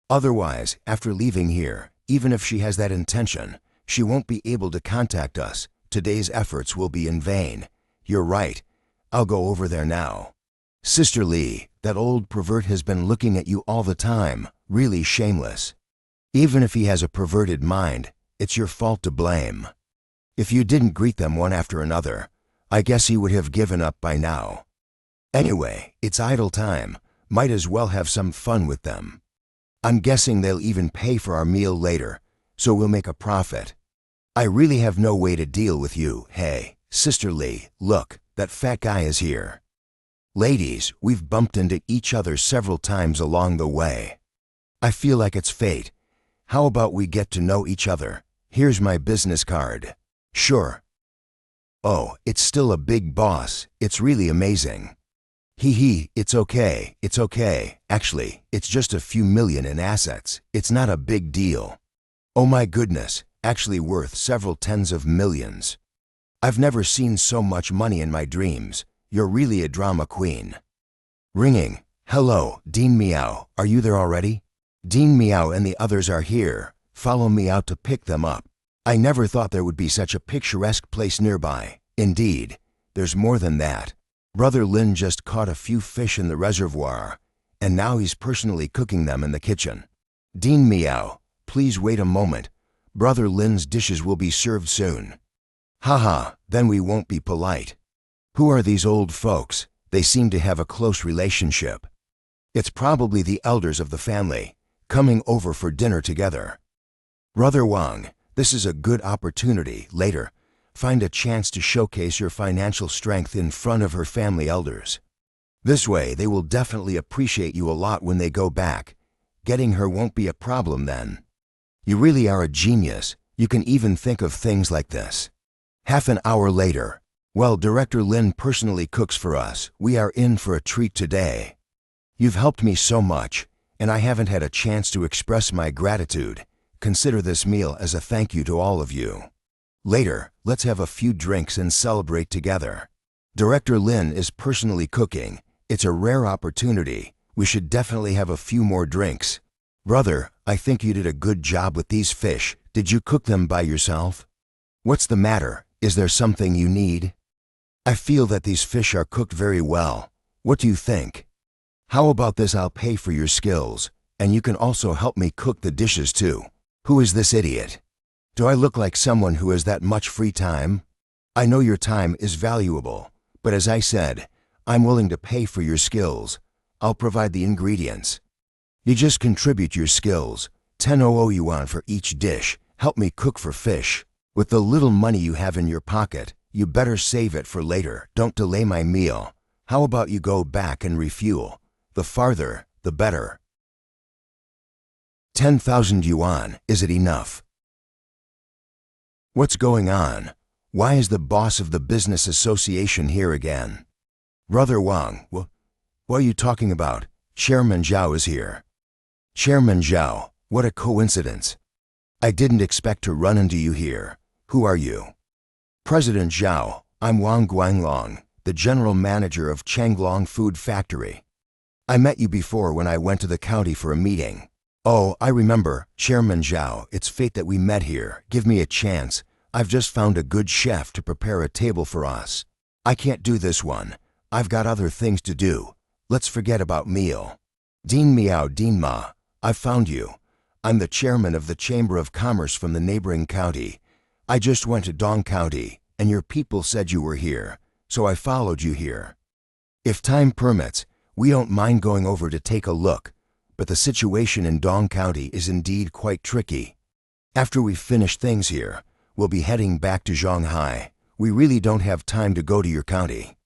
Otherwise, after leaving here, even if she has that intention, she won't be able to contact us. Today's efforts will be in vain. You're right. I'll go over there now. Sister Lee, that old pervert has been looking at you all the time. Really shameless. Even if he has a perverted mind, it's your fault to blame. If you didn't greet them one after another, I guess he would have given up by now. Anyway, it's idle time. Might as well have some fun with them. I'm guessing they'll even pay for our meal later, so we'll make a profit. I really have no way to deal with you. Hey, Sister Lee, look, that fat guy is here. Ladies, we've bumped into each other several times along the way. I feel like it's fate. How about we get to know each other? Here's my business card. Sure. Oh, it's still a big boss. It's really amazing. It's okay. It's okay. Actually, it's just a few million in assets. It's not a big deal. Oh my goodness, actually worth several tens of millions. I've never seen so much money in my dreams. You're really a drama queen. Ringing. Hello, Dean Meow. Are you there already? Dean Meow and the others are here. Follow me out to pick them up. I never thought there would be such a picturesque place nearby. Indeed, there's more than that. Brother Lin just caught a few fish in the reservoir, and now he's personally cooking them in the kitchen. Dean Meow, please wait a moment. Brother Lin's dishes will be served soon. Haha, then we won't be polite. Who are these old folks? They seem to have a close relationship. It's probably the elders of the family, coming over for dinner together. Brother Wang, this is a good opportunity. Later, find a chance to showcase your financial strength in front of her family elders. This way, they will definitely appreciate you a lot when they go back. Getting her won't be a problem then. You really are a genius. You can even think of things like this. Half an hour later. Well, Director Lin personally cooks for us. We are in for a treat today. You've helped me so much, and I haven't had a chance to express my gratitude. Consider this meal as a thank you to all of you. Later, let's have a few drinks and celebrate together. Director Lin is personally cooking. It's a rare opportunity. We should definitely have a few more drinks. Brother, I think you did a good job with these fish. Did you cook them by yourself? What's the matter? Is there something you need? I feel that these fish are cooked very well. What do you think? How about this? I'll pay for your skills, and you can also help me cook the dishes too. Who is this idiot? Do I look like someone who has that much free time? I know your time is valuable, but as I said, I'm willing to pay for your skills. I'll provide the ingredients. You just contribute your skills. 10,000 yuan for each dish. Help me cook for fish. With the little money you have in your pocket, you better save it for later. Don't delay my meal. How about you go back and refuel? The farther, the better. 10,000 yuan, is it enough? What's going on? Why is the boss of the business association here again? Brother Wang, what are you talking about? Chairman Zhao is here. Chairman Zhao, what a coincidence. I didn't expect to run into you here. Who are you? President Zhao, I'm Wang Guanglong, the general manager of Changlong Food Factory. I met you before when I went to the county for a meeting. Oh, I remember, Chairman Zhao, it's fate that we met here. Give me a chance. I've just found a good chef to prepare a table for us. I can't do this one. I've got other things to do. Let's forget about meal. Dean Miao Dean Ma, I've found you. I'm the chairman of the Chamber of Commerce from the neighboring county. I just went to Dong County, and your people said you were here, so I followed you here. If time permits, we don't mind going over to take a look, but the situation in Dong County is indeed quite tricky. After we've finished things here, we'll be heading back to Shanghai. We really don't have time to go to your county.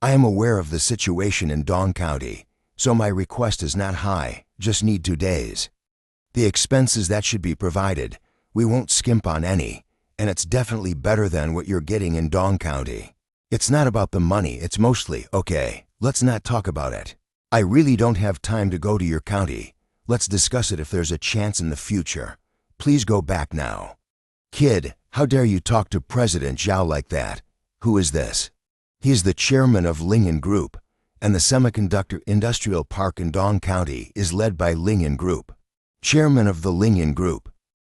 I am aware of the situation in Dong County, so my request is not high, just need 2 days. The expenses that should be provided, we won't skimp on any, and it's definitely better than what you're getting in Dong County. It's not about the money, it's mostly, okay, let's not talk about it. I really don't have time to go to your county. Let's discuss it if there's a chance in the future. Please go back now. Kid, how dare you talk to President Zhao like that? Who is this? He is the chairman of Lingyan Group, and the semiconductor industrial park in Dong County is led by Lingyan Group. Chairman of the Lingyan Group.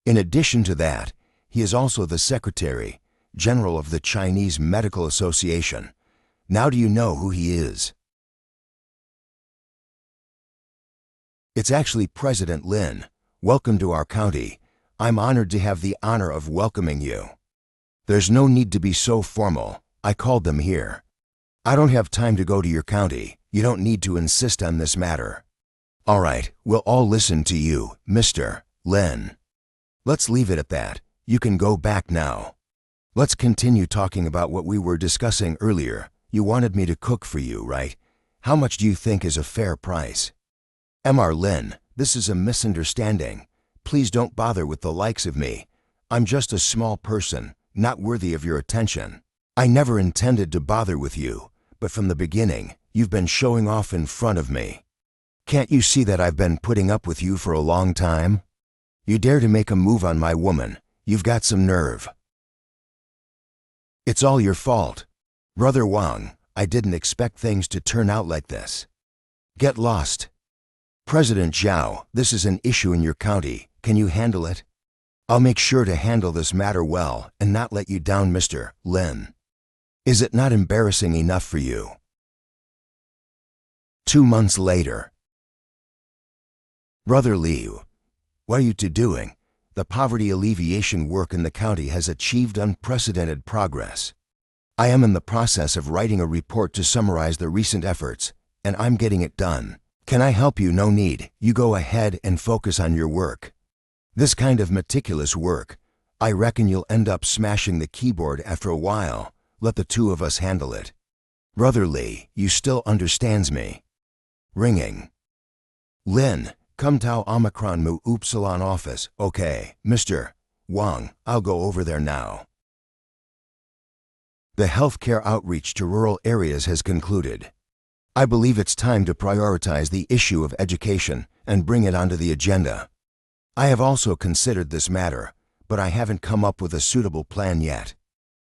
In addition to that, he is also the Secretary General of the Chinese Medical Association. Now do you know who he is? It's actually President Lin. Welcome to our county. I'm honored to have the honor of welcoming you. There's no need to be so formal. I called them here. I don't have time to go to your county. You don't need to insist on this matter. All right, we'll all listen to you, Mr. Lin. Let's leave it at that. You can go back now. Let's continue talking about what we were discussing earlier. You wanted me to cook for you, right? How much do you think is a fair price? Mr. Lin, this is a misunderstanding. Please don't bother with the likes of me. I'm just a small person, not worthy of your attention. I never intended to bother with you, but from the beginning, you've been showing off in front of me. Can't you see that I've been putting up with you for a long time? You dare to make a move on my woman. You've got some nerve. It's all your fault. Brother Wang, I didn't expect things to turn out like this. Get lost. President Zhao, this is an issue in your county. Can you handle it? I'll make sure to handle this matter well and not let you down, Mr. Lin. Is it not embarrassing enough for you? 2 months later. Brother Liu, what are you two doing? The poverty alleviation work in the county has achieved unprecedented progress. I am in the process of writing a report to summarize the recent efforts, and I'm getting it done. Can I help you? No need. You go ahead and focus on your work. This kind of meticulous work, I reckon you'll end up smashing the keyboard after a while. Let the two of us handle it. Brother Li, you still understands me. Ringing. Lin, come to Omicron Mu Upsilon office. Okay, Mr. Wang, I'll go over there now. The healthcare outreach to rural areas has concluded. I believe it's time to prioritize the issue of education and bring it onto the agenda. I have also considered this matter, but I haven't come up with a suitable plan yet.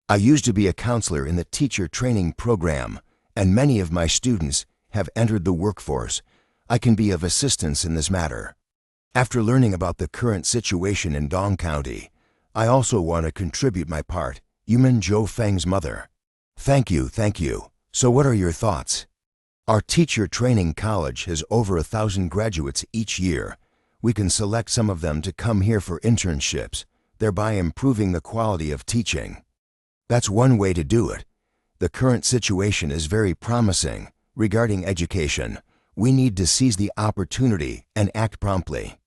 I used to be a counselor in the teacher training program, and many of my students have entered the workforce. I can be of assistance in this matter. After learning about the current situation in Dong County, I also want to contribute my part. Yuman Zhou Feng's mother. Thank you, thank you. So what are your thoughts? Our teacher training college has over 1,000 graduates each year. We can select some of them to come here for internships, thereby improving the quality of teaching. That's one way to do it. The current situation is very promising. Regarding education, we need to seize the opportunity and act promptly.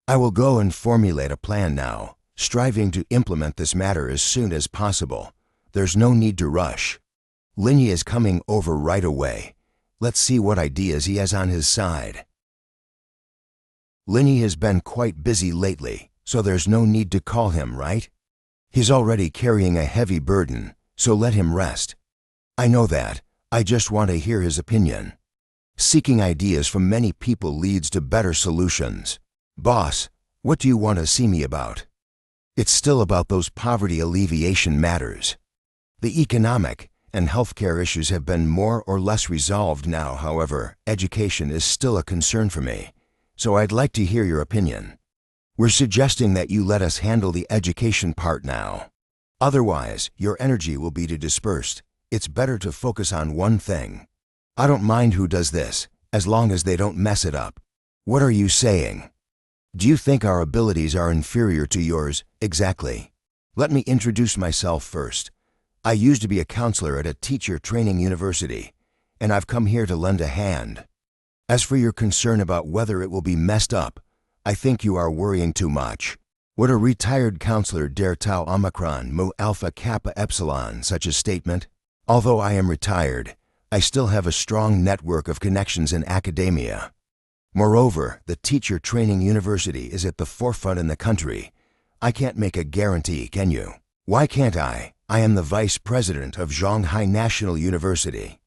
I will go and formulate a plan now, striving to implement this matter as soon as possible. There's no need to rush. Linyi is coming over right away. Let's see what ideas he has on his side. Linyi has been quite busy lately, so there's no need to call him, right? He's already carrying a heavy burden, so let him rest. I know that. I just want to hear his opinion. Seeking ideas from many people leads to better solutions. Boss, what do you want to see me about? It's still about those poverty alleviation matters. The economic and healthcare issues have been more or less resolved now. However, education is still a concern for me, so I'd like to hear your opinion. We're suggesting that you let us handle the education part now. Otherwise, your energy will be dispersed. It's better to focus on one thing. I don't mind who does this, as long as they don't mess it up. What are you saying? Do you think our abilities are inferior to yours? Exactly. Let me introduce myself first. I used to be a counselor at a teacher training university, and I've come here to lend a hand. As for your concern about whether it will be messed up, I think you are worrying too much. Would a retired counselor dare tau Omicron Mu Alpha Kappa Epsilon such a statement? Although I am retired, I still have a strong network of connections in academia. Moreover, the teacher training university is at the forefront in the country. I can't make a guarantee, can you? Why can't I? I am the vice president of Shanghai National University.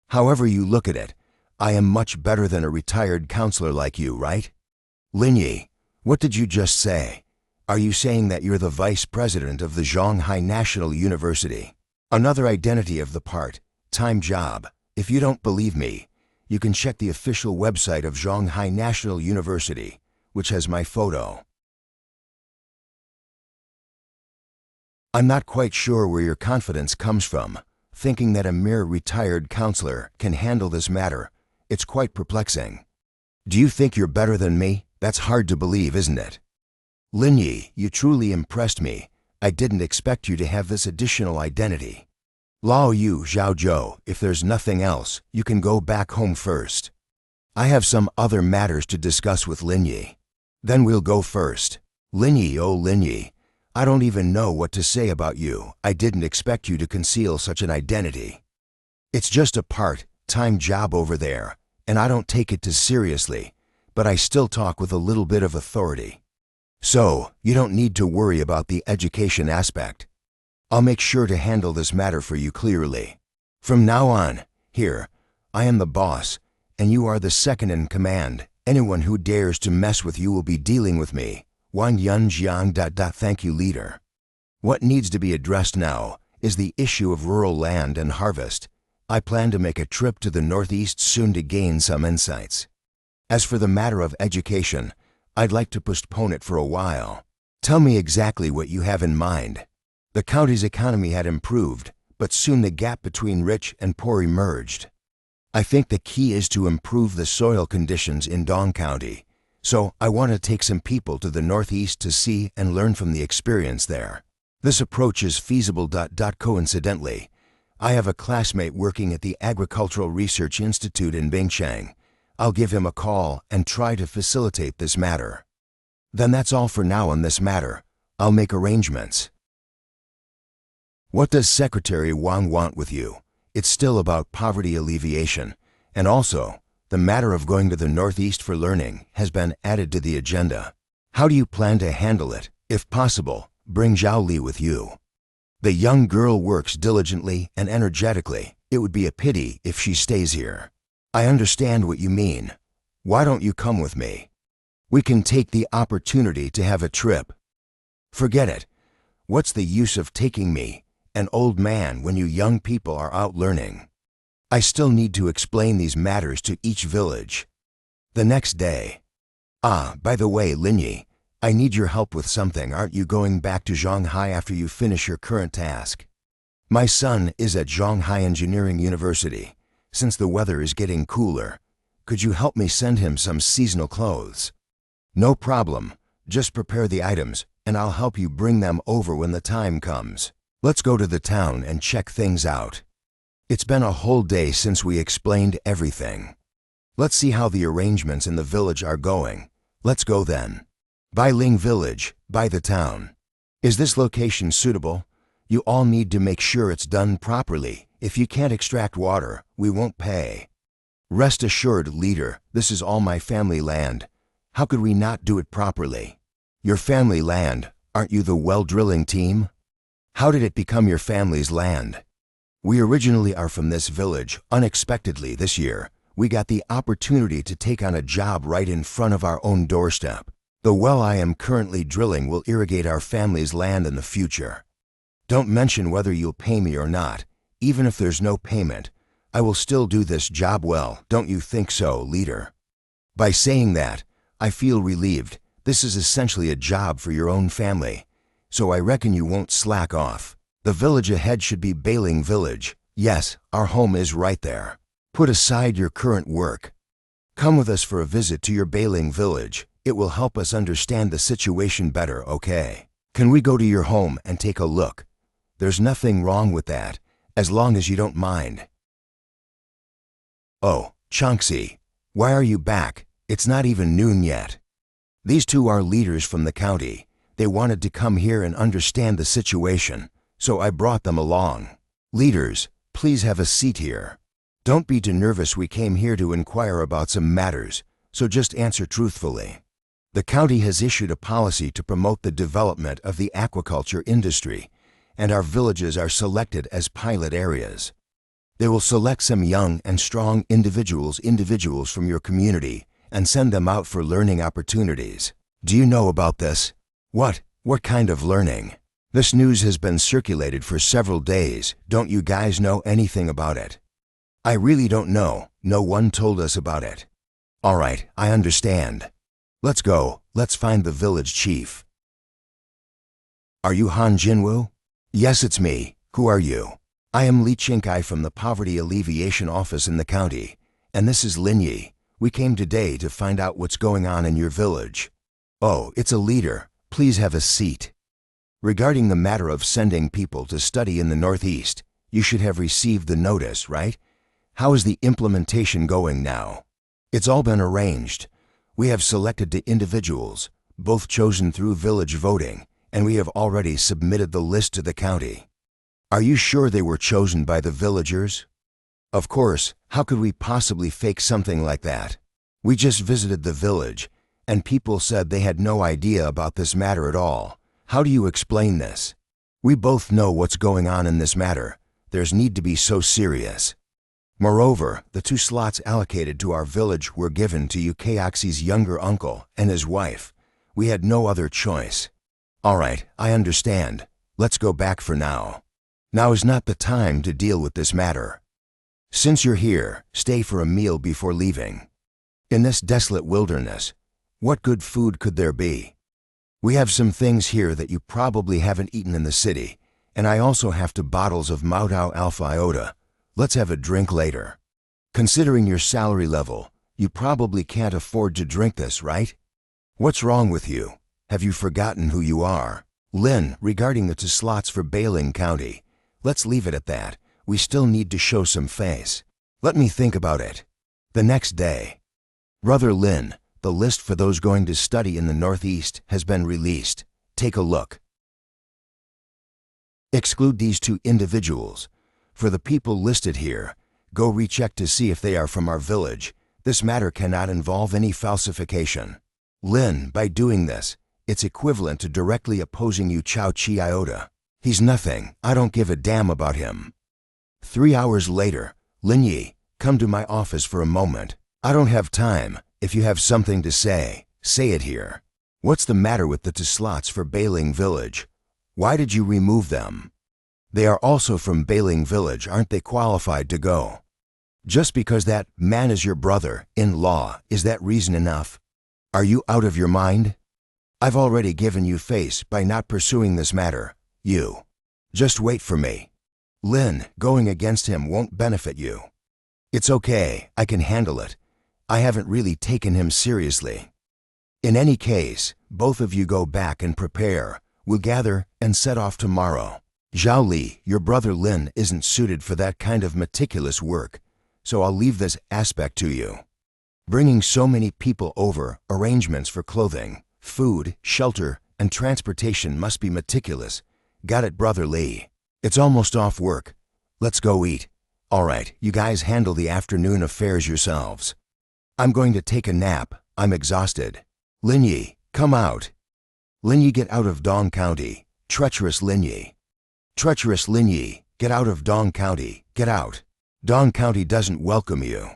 However you look at it, I am much better than a retired counselor like you, right? Linyi, what did you just say? Are you saying that you're the vice president of the Shanghai National University? Another identity of the part-time job. If you don't believe me, you can check the official website of Shanghai National University, which has my photo. I'm not quite sure where your confidence comes from, thinking that a mere retired counselor can handle this matter. It's quite perplexing. Do you think you're better than me? That's hard to believe, isn't it? Linyi, you truly impressed me. I didn't expect you to have this additional identity. Lao Yu Zhao Zhou, if there's nothing else, you can go back home first. I have some other matters to discuss with Linyi. Then we'll go first. Linyi, oh Linyi, I don't even know what to say about you. I didn't expect you to conceal such an identity. It's just a part-time job over there, and I don't take it too seriously, but I still talk with a little bit of authority. So, you don't need to worry about the education aspect. I'll make sure to handle this matter for you clearly. From now on, here, I am the boss, and you are the second in command. Anyone who dares to mess with you will be dealing with me. Wan Yun Jiang. Thank you, leader. What needs to be addressed now is the issue of rural land and harvest. I plan to make a trip to the Northeast soon to gain some insights. As for the matter of education, I'd like to postpone it for a while. Tell me exactly what you have in mind. The county's economy had improved, but soon the gap between rich and poor emerged. I think the key is to improve the soil conditions in Dong County. So I want to take some people to the Northeast to see and learn from the experience there. This approach is feasible. Coincidentally, I have a classmate working at the Agricultural Research Institute in Bingchang. I'll give him a call and try to facilitate this matter. Then that's all for now on this matter. I'll make arrangements. What does Secretary Wang want with you? It's still about poverty alleviation, and also, the matter of going to the Northeast for learning has been added to the agenda. How do you plan to handle it? If possible, bring Zhao Li with you. The young girl works diligently and energetically. It would be a pity if she stays here. I understand what you mean. Why don't you come with me? We can take the opportunity to have a trip. Forget it. What's the use of taking me, an old man, when you young people are out learning? I still need to explain these matters to each village. The next day. By the way, Linyi, I need your help with something. Aren't you going back to Shanghai after you finish your current task? My son is at Shanghai Engineering University. Since the weather is getting cooler, could you help me send him some seasonal clothes? No problem. Just prepare the items, and I'll help you bring them over when the time comes. Let's go to the town and check things out. It's been a whole day since we explained everything. Let's see how the arrangements in the village are going. Let's go then. Bailing Village, by the town. Is this location suitable? You all need to make sure it's done properly. If you can't extract water, we won't pay. Rest assured, leader, this is all my family land. How could we not do it properly? Your family land, aren't you the well drilling team? How did it become your family's land? We originally are from this village. Unexpectedly this year, we got the opportunity to take on a job right in front of our own doorstep. The well I am currently drilling will irrigate our family's land in the future. Don't mention whether you'll pay me or not. Even if there's no payment, I will still do this job well. Don't you think so, leader? By saying that, I feel relieved. This is essentially a job for your own family, so I reckon you won't slack off. The village ahead should be Bailing Village. Yes, our home is right there. Put aside your current work. Come with us for a visit to your Bailing Village. It will help us understand the situation better, okay? Can we go to your home and take a look? There's nothing wrong with that, as long as you don't mind. Oh, Chunksy, why are you back? It's not even noon yet. These two are leaders from the county. They wanted to come here and understand the situation, so I brought them along. Leaders, please have a seat here. Don't be too nervous. We came here to inquire about some matters, so just answer truthfully. The county has issued a policy to promote the development of the aquaculture industry, and our villages are selected as pilot areas. They will select some young and strong individuals from your community and send them out for learning opportunities. Do you know about this? What kind of learning? This news has been circulated for several days. Don't you guys know anything about it? I really don't know. No one told us about it. All right, I understand. Let's go. Let's find the village chief. Are you Han Jinwoo? Yes, it's me. Who are you? I am Li Chinkai from the Poverty Alleviation Office in the county, and this is Lin Yi. We came today to find out what's going on in your village. Oh, it's a leader. Please have a seat. Regarding the matter of sending people to study in the Northeast, you should have received the notice, right? How is the implementation going now? It's all been arranged. We have selected the individuals, both chosen through village voting, and we have already submitted the list to the county. Are you sure they were chosen by the villagers? Of course, how could we possibly fake something like that? We just visited the village, and people said they had no idea about this matter at all. How do you explain this? We both know what's going on in this matter. There's need to be so serious. Moreover, the 2 slots allocated to our village were given to Yukeoxi's younger uncle and his wife. We had no other choice. All right, I understand. Let's go back for now. Now is not the time to deal with this matter. Since you're here, stay for a meal before leaving. In this desolate wilderness, what good food could there be? We have some things here that you probably haven't eaten in the city, and I also have 2 bottles of Maotao Alpha Iota. Let's have a drink later. Considering your salary level, you probably can't afford to drink this, right? What's wrong with you? Have you forgotten who you are? Lin, regarding the 2 slots for Bailing County, let's leave it at that. We still need to show some face. Let me think about it. The next day. Brother Lin, the list for those going to study in the Northeast has been released. Take a look. Exclude these 2 individuals. For the people listed here, go recheck to see if they are from our village. This matter cannot involve any falsification. Lin, by doing this, it's equivalent to directly opposing you Chao Chi Iota. He's nothing. I don't give a damn about him. 3 hours later, Lin Yi, come to my office for a moment. I don't have time. If you have something to say, say it here. What's the matter with the 2 slots for Bailing Village? Why did you remove them? They are also from Bailing Village. Aren't they qualified to go? Just because that man is your brother-in-law, is that reason enough? Are you out of your mind? I've already given you face by not pursuing this matter. You. Just wait for me. Lin, going against him won't benefit you. It's okay, I can handle it. I haven't really taken him seriously. In any case, both of you go back and prepare. We'll gather and set off tomorrow. Zhao Li, your brother Lin isn't suited for that kind of meticulous work, so I'll leave this aspect to you. Bringing so many people over, arrangements for clothing, food, shelter, and transportation must be meticulous. Got it, Brother Li? It's almost off work. Let's go eat. All right, you guys handle the afternoon affairs yourselves. I'm going to take a nap. I'm exhausted. Lin Yi, come out. Lin Yi, get out of Dong County. Treacherous Lin Yi. Treacherous Lin Yi, get out of Dong County. Get out. Dong County doesn't welcome you.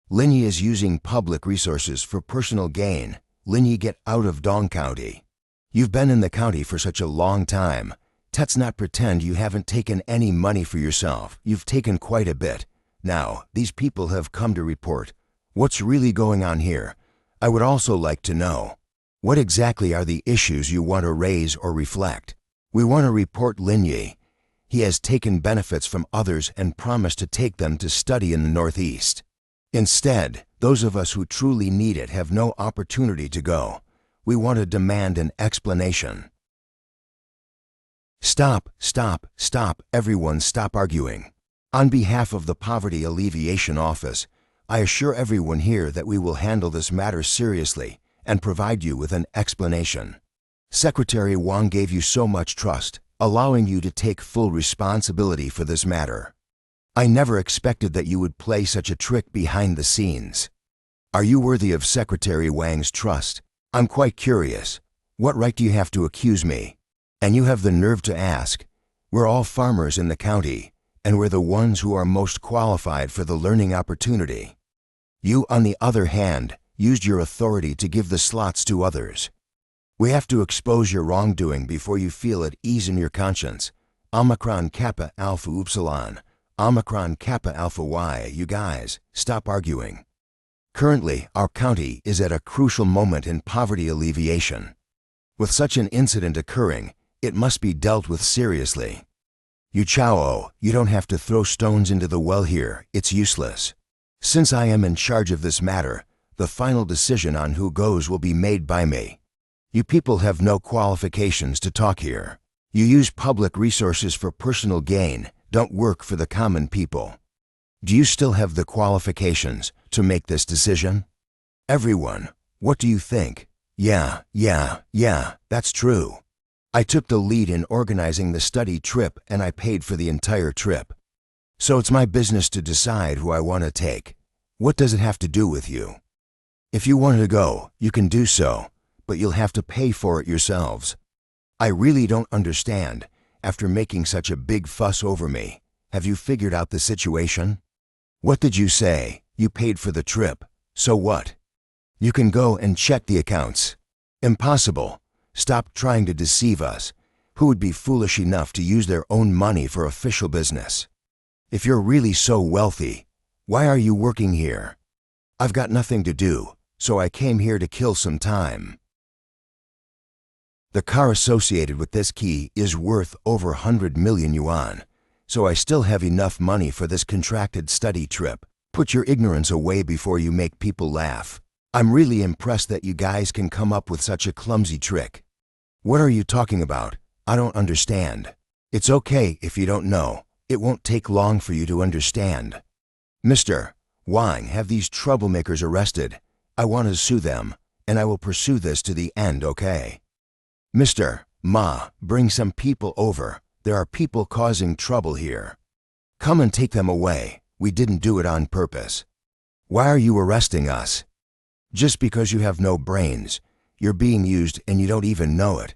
Lin Yi is using public resources for personal gain. Lin Yi, get out of Dong County. You've been in the county for such a long time. Let's not pretend you haven't taken any money for yourself. You've taken quite a bit. Now, these people have come to report. What's really going on here? I would also like to know. What exactly are the issues you want to raise or reflect? We want to report Lin Yi. He has taken benefits from others and promised to take them to study in the Northeast. Instead, those of us who truly need it have no opportunity to go. We want to demand an explanation. Stop, stop, stop, everyone stop arguing. On behalf of the Poverty Alleviation Office, I assure everyone here that we will handle this matter seriously and provide you with an explanation. Secretary Wang gave you so much trust, allowing you to take full responsibility for this matter. I never expected that you would play such a trick behind the scenes. Are you worthy of Secretary Wang's trust? I'm quite curious. What right do you have to accuse me? And you have the nerve to ask. We're all farmers in the county, and we're the ones who are most qualified for the learning opportunity. You, on the other hand, used your authority to give the slots to others. We have to expose your wrongdoing before you feel at ease in your conscience. Omicron Kappa Alpha Upsilon, Omicron Kappa Alpha Y, you guys, stop arguing. Currently, our county is at a crucial moment in poverty alleviation. With such an incident occurring, it must be dealt with seriously. You Chao, you don't have to throw stones into the well here, it's useless. Since I am in charge of this matter, the final decision on who goes will be made by me. You people have no qualifications to talk here. You use public resources for personal gain, don't work for the common people. Do you still have the qualifications to make this decision? Everyone, what do you think? Yeah, that's true. I took the lead in organizing the study trip and I paid for the entire trip. So it's my business to decide who I want to take. What does it have to do with you? If you want to go, you can do so, but you'll have to pay for it yourselves. I really don't understand. After making such a big fuss over me, have you figured out the situation? What did you say? You paid for the trip. So what? You can go and check the accounts. Impossible. Stop trying to deceive us. Who would be foolish enough to use their own money for official business? If you're really so wealthy, why are you working here? I've got nothing to do, so I came here to kill some time. The car associated with this key is worth over 100 million yuan, so I still have enough money for this contracted study trip. Put your ignorance away before you make people laugh. I'm really impressed that you guys can come up with such a clumsy trick. What are you talking about? I don't understand. It's okay if you don't know. It won't take long for you to understand. Mr. Wang, have these troublemakers arrested. I want to sue them, and I will pursue this to the end, okay? Mr. Ma, bring some people over. There are people causing trouble here. Come and take them away. We didn't do it on purpose. Why are you arresting us? Just because you have no brains. You're being used and you don't even know it.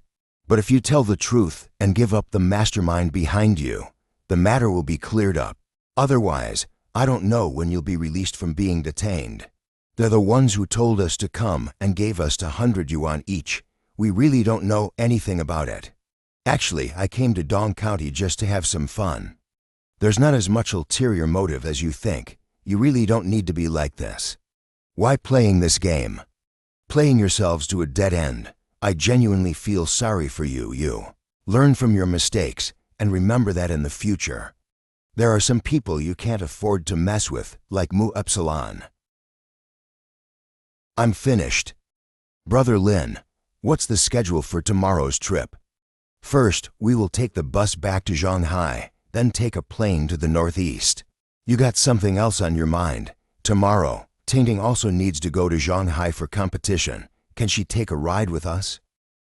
But if you tell the truth and give up the mastermind behind you, the matter will be cleared up. Otherwise, I don't know when you'll be released from being detained. They're the ones who told us to come and gave us 100 yuan each. We really don't know anything about it. Actually, I came to Dong County just to have some fun. There's not as much ulterior motive as you think. You really don't need to be like this. Why playing this game? Playing yourselves to a dead end. I genuinely feel sorry for you. Learn from your mistakes and remember that in the future. There are some people you can't afford to mess with, like Mu Epsilon. I'm finished. Brother Lin, what's the schedule for tomorrow's trip? First, we will take the bus back to Shanghai, then take a plane to the northeast. You got something else on your mind. Tomorrow, Tingting also needs to go to Shanghai for competition. Can she take a ride with us?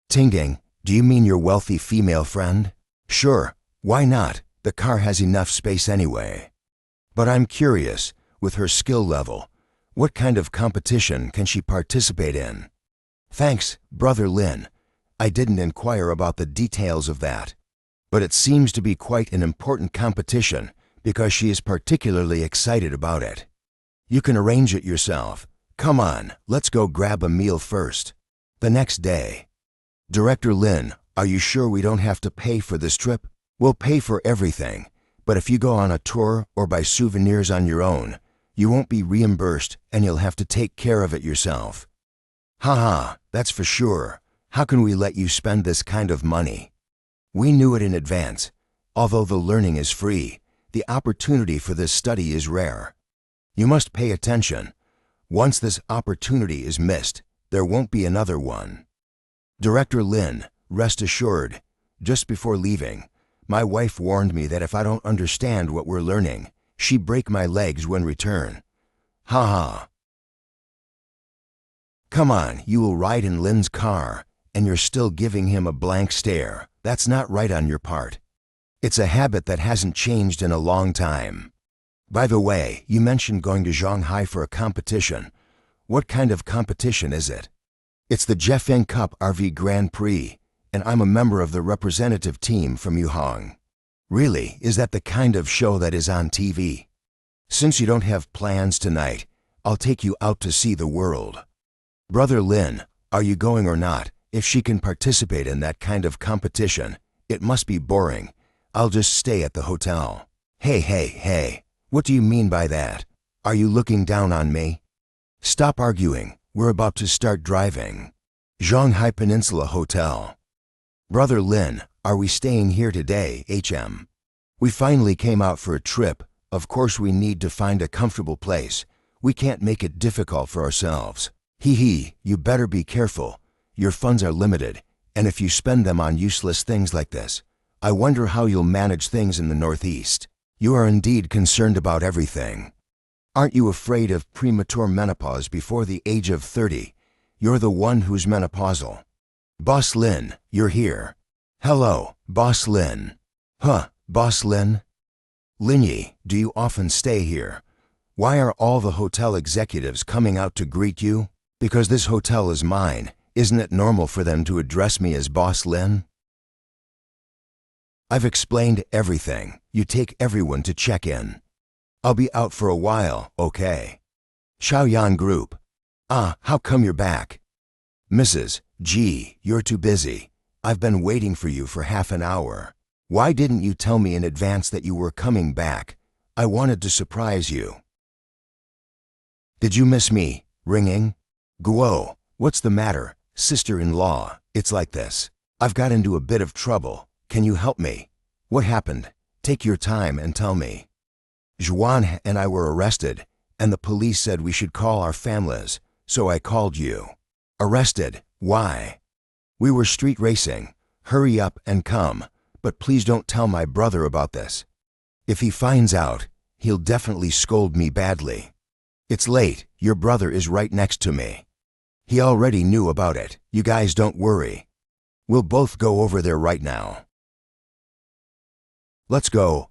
Tingting, do you mean your wealthy female friend? Sure, why not? The car has enough space anyway. But I'm curious, with her skill level, what kind of competition can she participate in? Thanks, Brother Lin. I didn't inquire about the details of that. But it seems to be quite an important competition because she is particularly excited about it. You can arrange it yourself. Come on, let's go grab a meal first. The next day. Director Lin, are you sure we don't have to pay for this trip? We'll pay for everything, but if you go on a tour or buy souvenirs on your own, you won't be reimbursed and you'll have to take care of it yourself. Haha, that's for sure. How can we let you spend this kind of money? We knew it in advance. Although the learning is free, the opportunity for this study is rare. You must pay attention. Once this opportunity is missed, there won't be another one. Director Lin, rest assured, just before leaving. My wife warned me that if I don't understand what we're learning, she'd break my legs when return. Ha ha. Come on, you will ride in Lin's car, and you're still giving him a blank stare. That's not right on your part. It's a habit that hasn't changed in a long time. By the way, you mentioned going to Shanghai for a competition. What kind of competition is it? It's the Jefeng Cup RV Grand Prix, and I'm a member of the representative team from Yuhang. Really, is that the kind of show that is on TV? Since you don't have plans tonight, I'll take you out to see the world. Brother Lin, are you going or not? If she can participate in that kind of competition, it must be boring. I'll just stay at the hotel. Hey, what do you mean by that? Are you looking down on me? Stop arguing, we're about to start driving. Shanghai Peninsula Hotel. Brother Lin, are we staying here today, HM? We finally came out for a trip. Of course we need to find a comfortable place. We can't make it difficult for ourselves. Hee, you better be careful. Your funds are limited, and if you spend them on useless things like this, I wonder how you'll manage things in the Northeast. You are indeed concerned about everything. Aren't you afraid of premature menopause before the age of 30? You're the one who's menopausal. Boss Lin, you're here. Hello, Boss Lin. Huh, Boss Lin? Linyi, do you often stay here? Why are all the hotel executives coming out to greet you? Because this hotel is mine. Isn't it normal for them to address me as Boss Lin? I've explained everything. You take everyone to check in. I'll be out for a while, okay? Xiaoyan Group. How come you're back? Mrs. G, you're too busy. I've been waiting for you for half an hour. Why didn't you tell me in advance that you were coming back? I wanted to surprise you. Did you miss me? Ringing? Guo, what's the matter? Sister-in-law, it's like this. I've got into a bit of trouble. Can you help me? What happened? Take your time and tell me. Zhuan and I were arrested, and the police said we should call our families, so I called you. Arrested? Why? We were street racing. Hurry up and come, but please don't tell my brother about this. If he finds out, he'll definitely scold me badly. It's late. Your brother is right next to me. He already knew about it. You guys don't worry. We'll both go over there right now. Let's go.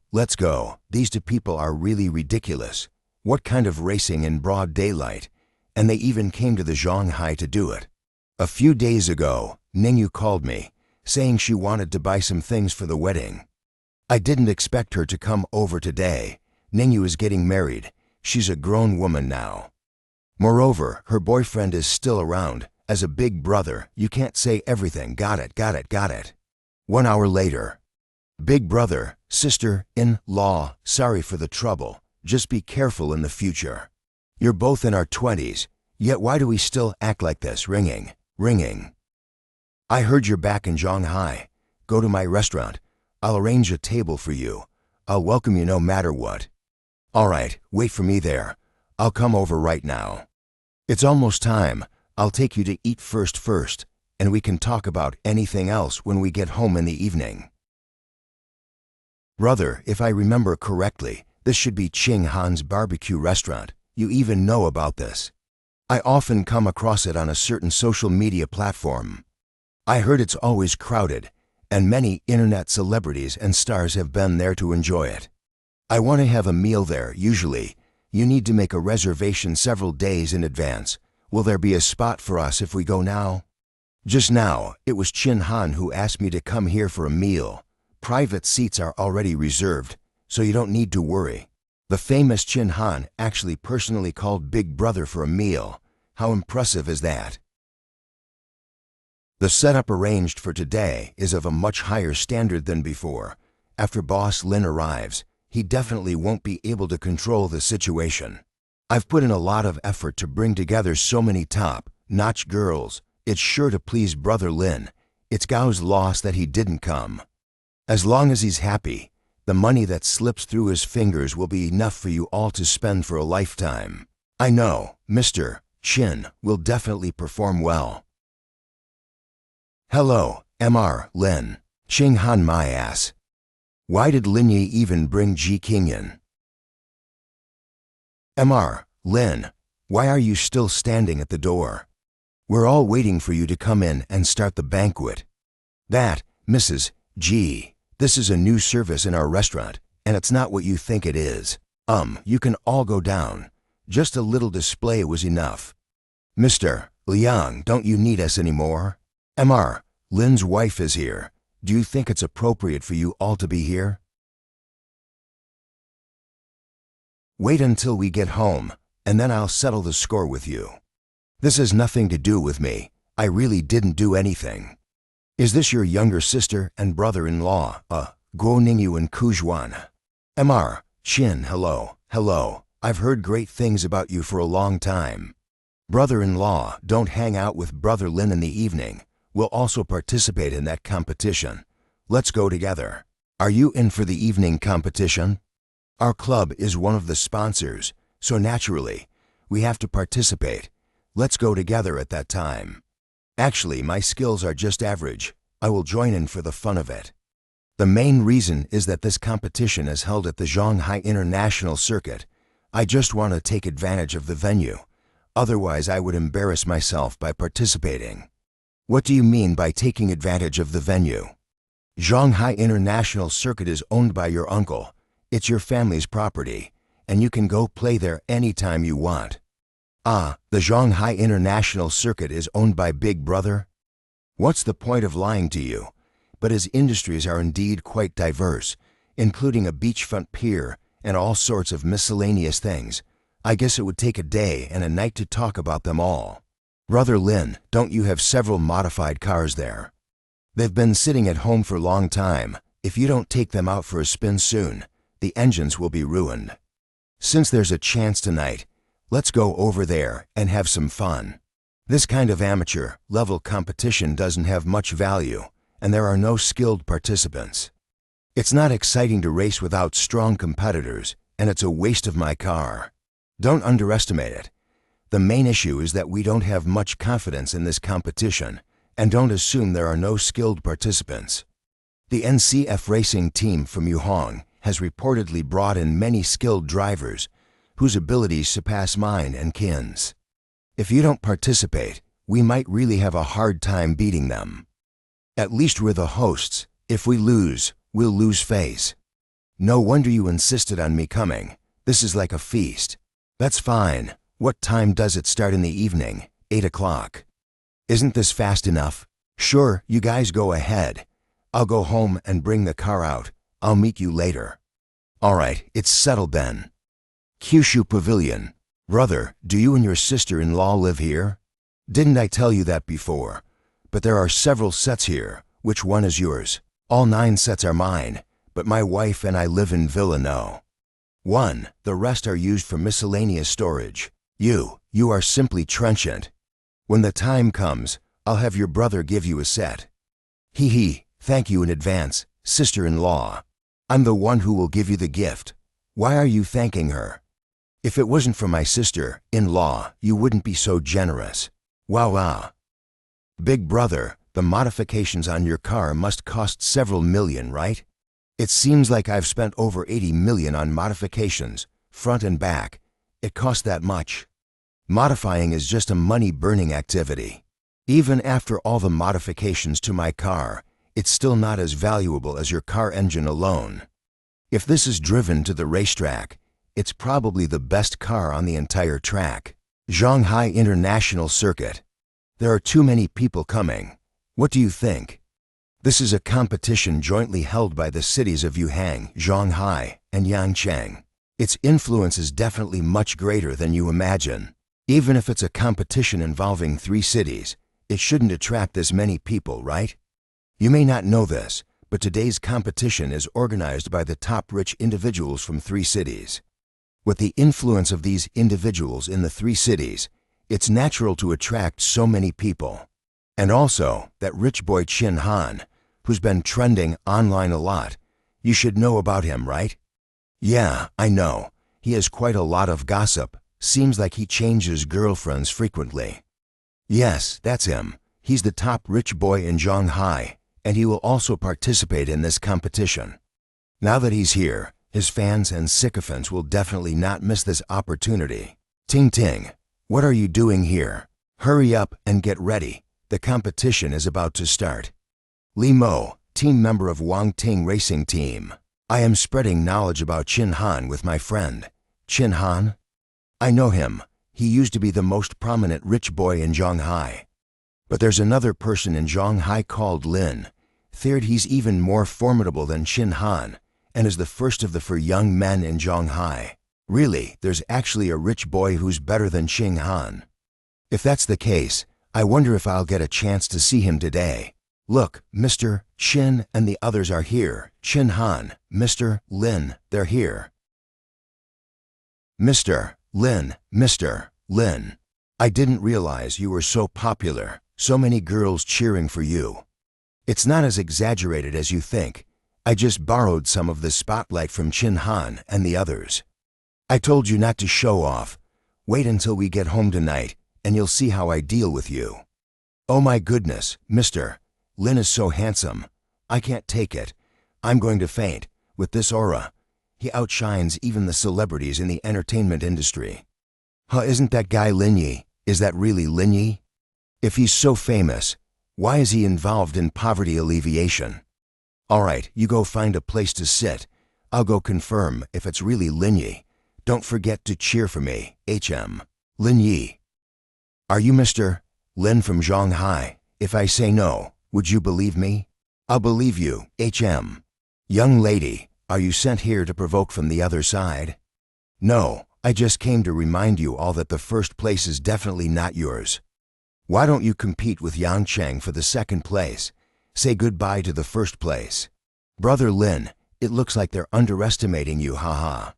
These two people are really ridiculous. What kind of racing in broad daylight? And they even came to the Shanghai to do it. A few days ago, Ningyu called me, saying she wanted to buy some things for the wedding. I didn't expect her to come over today. Ningyu is getting married. She's a grown woman now. Moreover, her boyfriend is still around. As a big brother, you can't say everything. Got it. 1 hour later. Big brother, sister-in-law, sorry for the trouble. Just be careful in the future. You're both in our 20s, yet why do we still act like this? Ringing. I heard you're back in Shanghai. Go to my restaurant. I'll arrange a table for you. I'll welcome you no matter what. All right, wait for me there. I'll come over right now. It's almost time. I'll take you to eat first, and we can talk about anything else when we get home in the evening. Brother, if I remember correctly, this should be Ching Han's barbecue restaurant. You even know about this. I often come across it on a certain social media platform. I heard it's always crowded, and many internet celebrities and stars have been there to enjoy it. I want to have a meal there. Usually, you need to make a reservation several days in advance. Will there be a spot for us if we go now? Just now, it was Chin Han who asked me to come here for a meal. Private seats are already reserved, so you don't need to worry. The famous Chin Han actually personally called Big Brother for a meal. How impressive is that? The setup arranged for today is of a much higher standard than before. After Boss Lin arrives, he definitely won't be able to control the situation. I've put in a lot of effort to bring together so many top-notch girls. It's sure to please Brother Lin. It's Gao's loss that he didn't come. As long as he's happy, the money that slips through his fingers will be enough for you all to spend for a lifetime. I know, Mr. Chin will definitely perform well. Hello, Mr. Lin. Xing Han my ass. Why did Lin Yi even bring Ji King in? Mr. Lin, why are you still standing at the door? We're all waiting for you to come in and start the banquet. That, Mrs. G, this is a new service in our restaurant, and it's not what you think it is. You can all go down. Just a little display was enough. Mr. Liang, don't you need us anymore? Mr. Lin's wife is here. Do you think it's appropriate for you all to be here? Wait until we get home, and then I'll settle the score with you. This has nothing to do with me. I really didn't do anything. Is this your younger sister and brother-in-law, Guo Ningyu and Kujuan? Mr. Qin, hello. I've heard great things about you for a long time. Brother-in-law, don't hang out with Brother Lin in the evening. We'll also participate in that competition. Let's go together. Are you in for the evening competition? Our club is one of the sponsors, so naturally, we have to participate. Let's go together at that time. Actually, my skills are just average. I will join in for the fun of it. The main reason is that this competition is held at the Shanghai International Circuit. I just want to take advantage of the venue. Otherwise, I would embarrass myself by participating. What do you mean by taking advantage of the venue? Shanghai International Circuit is owned by your uncle. It's your family's property, and you can go play there anytime you want. The Shanghai International Circuit is owned by Big Brother? What's the point of lying to you? But his industries are indeed quite diverse, including a beachfront pier and all sorts of miscellaneous things. I guess it would take a day and a night to talk about them all. Brother Lin, don't you have several modified cars there? They've been sitting at home for a long time. If you don't take them out for a spin soon, the engines will be ruined. Since there's a chance tonight, let's go over there and have some fun. This kind of amateur-level competition doesn't have much value, and there are no skilled participants. It's not exciting to race without strong competitors, and it's a waste of my car. Don't underestimate it. The main issue is that we don't have much confidence in this competition, and don't assume there are no skilled participants. The NCF racing team from Yuhong has reportedly brought in many skilled drivers whose abilities surpass mine and Kin's. If you don't participate, we might really have a hard time beating them. At least we're the hosts. If we lose, we'll lose face. No wonder you insisted on me coming. This is like a feast. That's fine. What time does it start in the evening? 8 o'clock. Isn't this fast enough? Sure, you guys go ahead. I'll go home and bring the car out. I'll meet you later. All right, it's settled then. Kyushu Pavilion. Brother, do you and your sister-in-law live here? Didn't I tell you that before? But there are several sets here. Which one is yours? All 9 sets are mine, but my wife and I live in Villa No. 1. The rest are used for miscellaneous storage. You are simply trenchant. When the time comes, I'll have your brother give you a set. Thank you in advance, sister-in-law. I'm the one who will give you the gift. Why are you thanking her? If it wasn't for my sister-in-law, you wouldn't be so generous. Wow. Big brother, the modifications on your car must cost several million, right? It seems like I've spent over 80 million on modifications, front and back. It cost that much. Modifying is just a money-burning activity. Even after all the modifications to my car, it's still not as valuable as your car engine alone. If this is driven to the racetrack, it's probably the best car on the entire track. Shanghai International Circuit. There are too many people coming. What do you think? This is a competition jointly held by the cities of Yuhang, Shanghai, and Yangcheng. Its influence is definitely much greater than you imagine. Even if it's a competition involving 3 cities, it shouldn't attract this many people, right? You may not know this, but today's competition is organized by the top rich individuals from 3 cities. With the influence of these individuals in the 3 cities, it's natural to attract so many people. And also, that rich boy Qin Han, who's been trending online a lot, you should know about him, right? Yeah, I know. He has quite a lot of gossip. Seems like he changes girlfriends frequently. Yes, that's him. He's the top rich boy in Shanghai, and he will also participate in this competition. Now that he's here, his fans and sycophants will definitely not miss this opportunity. Ting Ting, what are you doing here? Hurry up and get ready. The competition is about to start. Li Mo, team member of Wang Ting Racing Team. I am spreading knowledge about Qin Han with my friend. Qin Han? I know him. He used to be the most prominent rich boy in Zhonghai. But there's another person in Zhonghai called Lin. Third, he's even more formidable than Qin Han, and is the first of the four young men in Zhonghai. Really, there's actually a rich boy who's better than Qin Han. If that's the case, I wonder if I'll get a chance to see him today. Look, Mr. Qin and the others are here. Qin Han, Mr. Lin, they're here. Mr. Lin. I didn't realize you were so popular, so many girls cheering for you. It's not as exaggerated as you think. I just borrowed some of the spotlight from Qin Han and the others. I told you not to show off. Wait until we get home tonight, and you'll see how I deal with you. Oh my goodness, Mr. Lin is so handsome. I can't take it. I'm going to faint. With this aura, he outshines even the celebrities in the entertainment industry. Huh, isn't that guy Lin Yi? Is that really Lin Yi? If he's so famous, why is he involved in poverty alleviation? All right, you go find a place to sit. I'll go confirm if it's really Lin Yi. Don't forget to cheer for me, HM. Lin Yi. Are you Mr. Lin from Zhonghai? If I say no, would you believe me? I'll believe you, HM. Young lady, are you sent here to provoke from the other side? No, I just came to remind you all that the first place is definitely not yours. Why don't you compete with Yang Cheng for the second place? Say goodbye to the first place. Brother Lin, it looks like they're underestimating you, haha.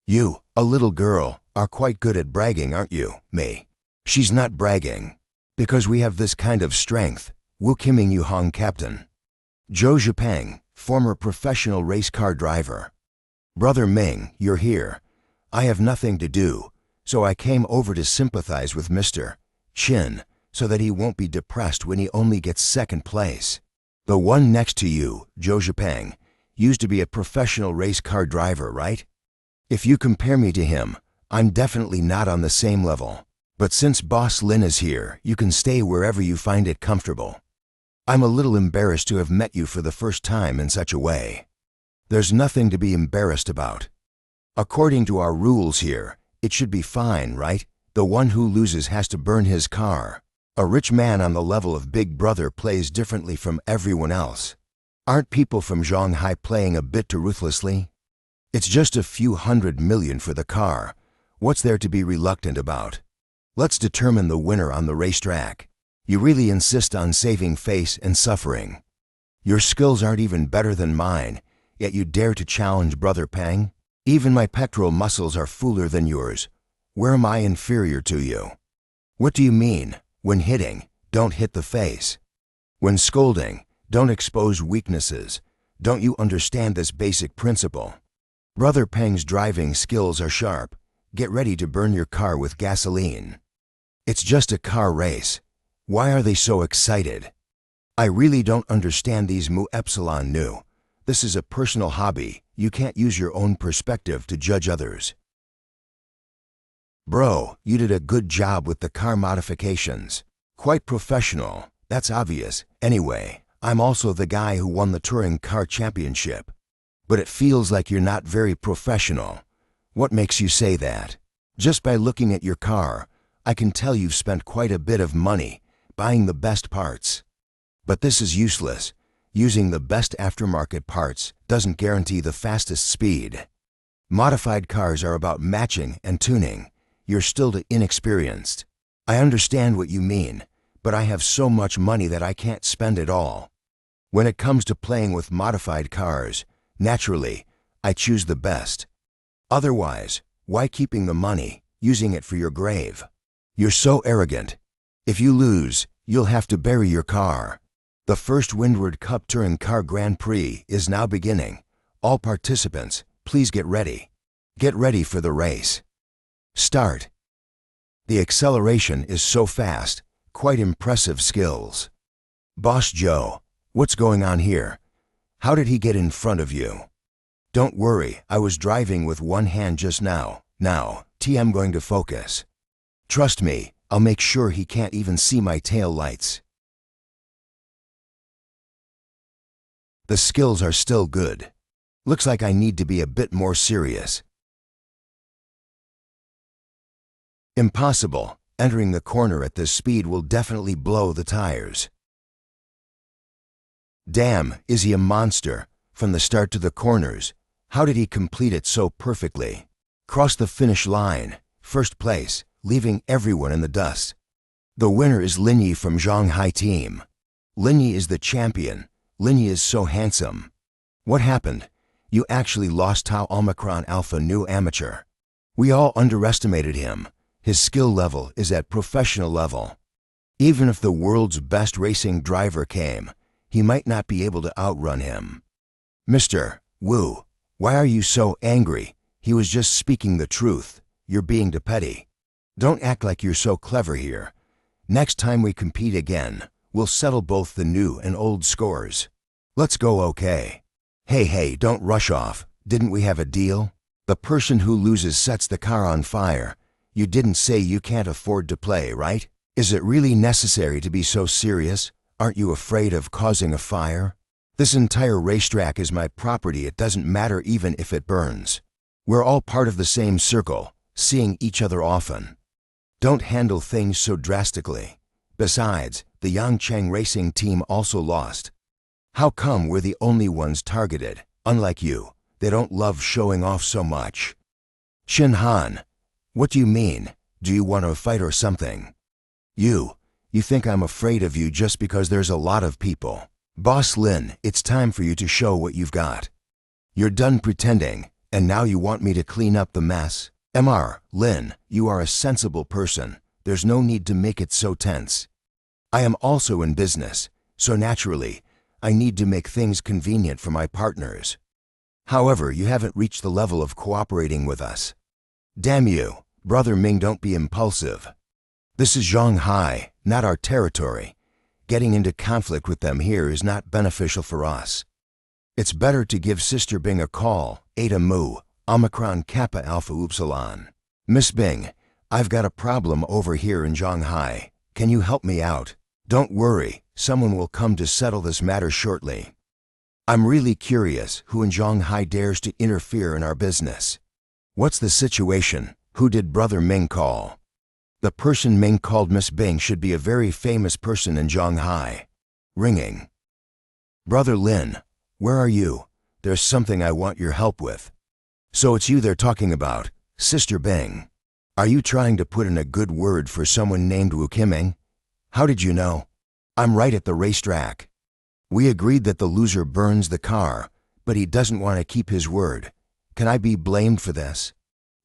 You, a little girl, are quite good at bragging, aren't you, me? She's not bragging. Because we have this kind of strength. Wu Kiming Yu Hong Captain. Zhou Zhipeng, former professional race car driver. Brother Ming, you're here. I have nothing to do, so I came over to sympathize with Mr. Qin so that he won't be depressed when he only gets second place. The one next to you, Zhou Zhipeng, used to be a professional race car driver, right? If you compare me to him, I'm definitely not on the same level. But since Boss Lin is here, you can stay wherever you find it comfortable. I'm a little embarrassed to have met you for the first time in such a way. There's nothing to be embarrassed about. According to our rules here, it should be fine, right? The one who loses has to burn his car. A rich man on the level of Big Brother plays differently from everyone else. Aren't people from Zhonghai playing a bit too ruthlessly? It's just a few 100 million for the car. What's there to be reluctant about? Let's determine the winner on the racetrack. You really insist on saving face and suffering. Your skills aren't even better than mine, yet you dare to challenge Brother Peng? Even my pectoral muscles are fuller than yours. Where am I inferior to you? What do you mean? When hitting, don't hit the face. When scolding, don't expose weaknesses. Don't you understand this basic principle? Brother Peng's driving skills are sharp. Get ready to burn your car with gasoline. It's just a car race. Why are they so excited? I really don't understand these Mu Epsilon Nu. This is a personal hobby. You can't use your own perspective to judge others. Bro, you did a good job with the car modifications. Quite professional, that's obvious. Anyway, I'm also the guy who won the touring car championship. But it feels like you're not very professional. What makes you say that? Just by looking at your car, I can tell you've spent quite a bit of money buying the best parts. But this is useless. Using the best aftermarket parts doesn't guarantee the fastest speed. Modified cars are about matching and tuning. You're still too inexperienced. I understand what you mean, but I have so much money that I can't spend it all. When it comes to playing with modified cars, naturally, I choose the best. Otherwise, why keeping the money, using it for your grave? You're so arrogant. If you lose, you'll have to bury your car. The first Windward Cup Touring Car Grand Prix is now beginning. All participants, please get ready. Get ready for the race. Start. The acceleration is so fast, quite impressive skills. Boss Joe, What's going on here? How did he get in front of you? Don't worry, I was driving with one hand just now. Now, I'm going to focus. Trust me, I'll make sure he can't even see my tail lights. The skills are still good. Looks like I need to be a bit more serious. Impossible. Entering the corner at this speed will definitely blow the tires. Damn, is he a monster? From the start to the corners. How did he complete it so perfectly? Cross the finish line, first place, leaving everyone in the dust. The winner is Lin Yi from Shanghai team. Lin Yi is the champion. Lin Yi is so handsome. What happened? You actually lost Tau Omicron Alpha New Amateur. We all underestimated him. His skill level is at professional level. Even if the world's best racing driver came, he might not be able to outrun him. Mr. Wu, why are you so angry? He was just speaking the truth. You're being too petty. Don't act like you're so clever here. Next time we compete again, we'll settle both the new and old scores. Let's go, okay? Hey, don't rush off. Didn't we have a deal? The person who loses sets the car on fire. You didn't say you can't afford to play, right? Is it really necessary to be so serious? Aren't you afraid of causing a fire? This entire racetrack is my property. It doesn't matter even if it burns. We're all part of the same circle, seeing each other often. Don't handle things so drastically. Besides, the Yangcheng racing team also lost. How come we're the only ones targeted? Unlike you, they don't love showing off so much. Shin Han, what do you mean? Do you want to fight or something? You think I'm afraid of you just because there's a lot of people. Boss Lin, it's time for you to show what you've got. You're done pretending, and now you want me to clean up the mess? Lin, you are a sensible person. There's no need to make it so tense. I am also in business, so naturally, I need to make things convenient for my partners. However, you haven't reached the level of cooperating with us. Damn you, Brother Ming, don't be impulsive. This is Shanghai, not our territory. Getting into conflict with them here is not beneficial for us. It's better to give Sister Bing a call, Eta Mu, Omicron Kappa Alpha Upsilon. Miss Bing, I've got a problem over here in Shanghai. Can you help me out? Don't worry, someone will come to settle this matter shortly. I'm really curious who in Shanghai dares to interfere in our business. What's the situation? Who did Brother Ming call? The person Ming called Miss Bing should be a very famous person in Shanghai. Ringing. Brother Lin, where are you? There's something I want your help with. So it's you they're talking about, Sister Bing. Are you trying to put in a good word for someone named Wu Qiming? How did you know? I'm right at the racetrack. We agreed that the loser burns the car, but he doesn't want to keep his word. Can I be blamed for this?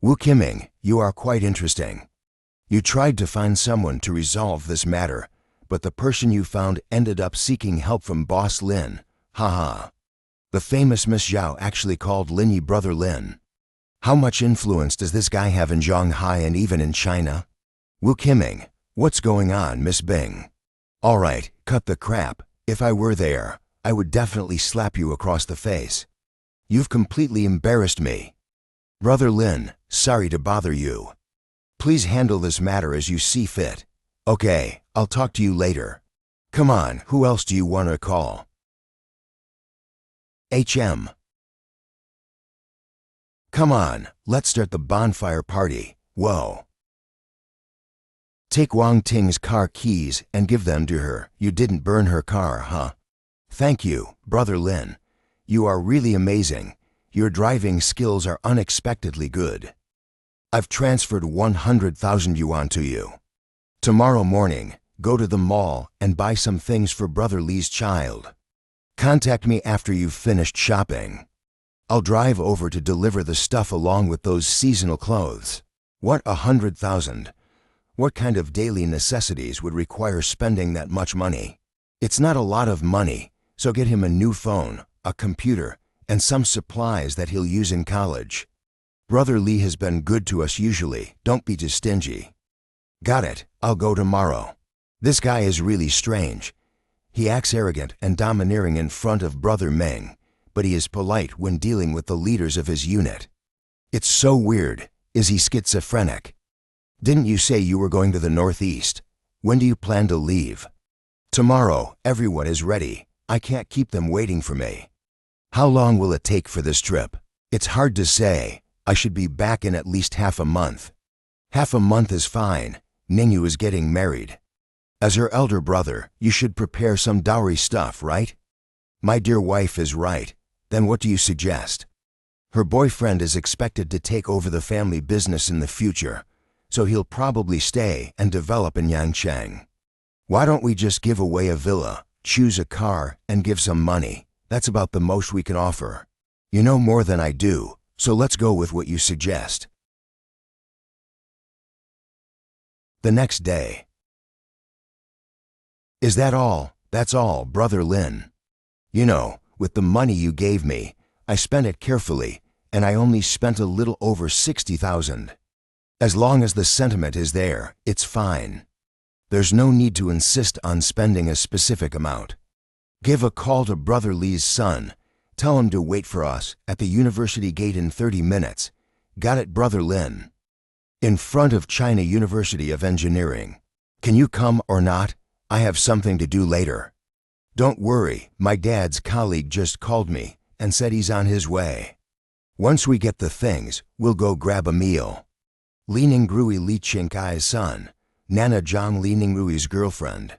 Wu Qiming, you are quite interesting. You tried to find someone to resolve this matter, but the person you found ended up seeking help from Boss Lin. Haha. The famous Miss Zhao actually called Lin Yi Brother Lin. How much influence does this guy have in Shanghai and even in China? Wu Qiming, what's going on, Miss Bing? Alright, cut the crap. If I were there, I would definitely slap you across the face. You've completely embarrassed me. Brother Lin, sorry to bother you. Please handle this matter as you see fit. Okay, I'll talk to you later. Come on, who else do you want to call? HM. Come on, let's start the bonfire party. Whoa. Take Wang Ting's car keys and give them to her. You didn't burn her car, huh? Thank you, Brother Lin. You are really amazing. Your driving skills are unexpectedly good. I've transferred 100,000 yuan to you. Tomorrow morning, go to the mall and buy some things for Brother Li's child. Contact me after you've finished shopping. I'll drive over to deliver the stuff along with those seasonal clothes. What, 100,000? What kind of daily necessities would require spending that much money? It's not a lot of money, so get him a new phone, a computer, and some supplies that he'll use in college. Brother Li has been good to us usually. Don't be too stingy. Got it. I'll go tomorrow. This guy is really strange. He acts arrogant and domineering in front of Brother Meng, but he is polite when dealing with the leaders of his unit. It's so weird. Is he schizophrenic? Didn't you say you were going to the Northeast? When do you plan to leave? Tomorrow. Everyone is ready. I can't keep them waiting for me. How long will it take for this trip? It's hard to say. I should be back in at least half a month. Half a month is fine. Ningyu is getting married. As her elder brother, you should prepare some dowry stuff, right? My dear wife is right. Then what do you suggest? Her boyfriend is expected to take over the family business in the future, so he'll probably stay and develop in Yangcheng. Why don't we just give away a villa, choose a car, and give some money? That's about the most we can offer. You know more than I do, so let's go with what you suggest. The next day. Is that all? That's all, Brother Lin. You know, with the money you gave me, I spent it carefully, and I only spent a little over 60,000. As long as the sentiment is there, it's fine. There's no need to insist on spending a specific amount. Give a call to Brother Li's son. Tell him to wait for us at the university gate in 30 minutes. Got it, Brother Lin? In front of China University of Engineering. Can you come or not? I have something to do later. Don't worry, my dad's colleague just called me and said he's on his way. Once we get the things, we'll go grab a meal. Li Ningrui Li Qingkai's son, Nana Zhang Li Ningrui's girlfriend.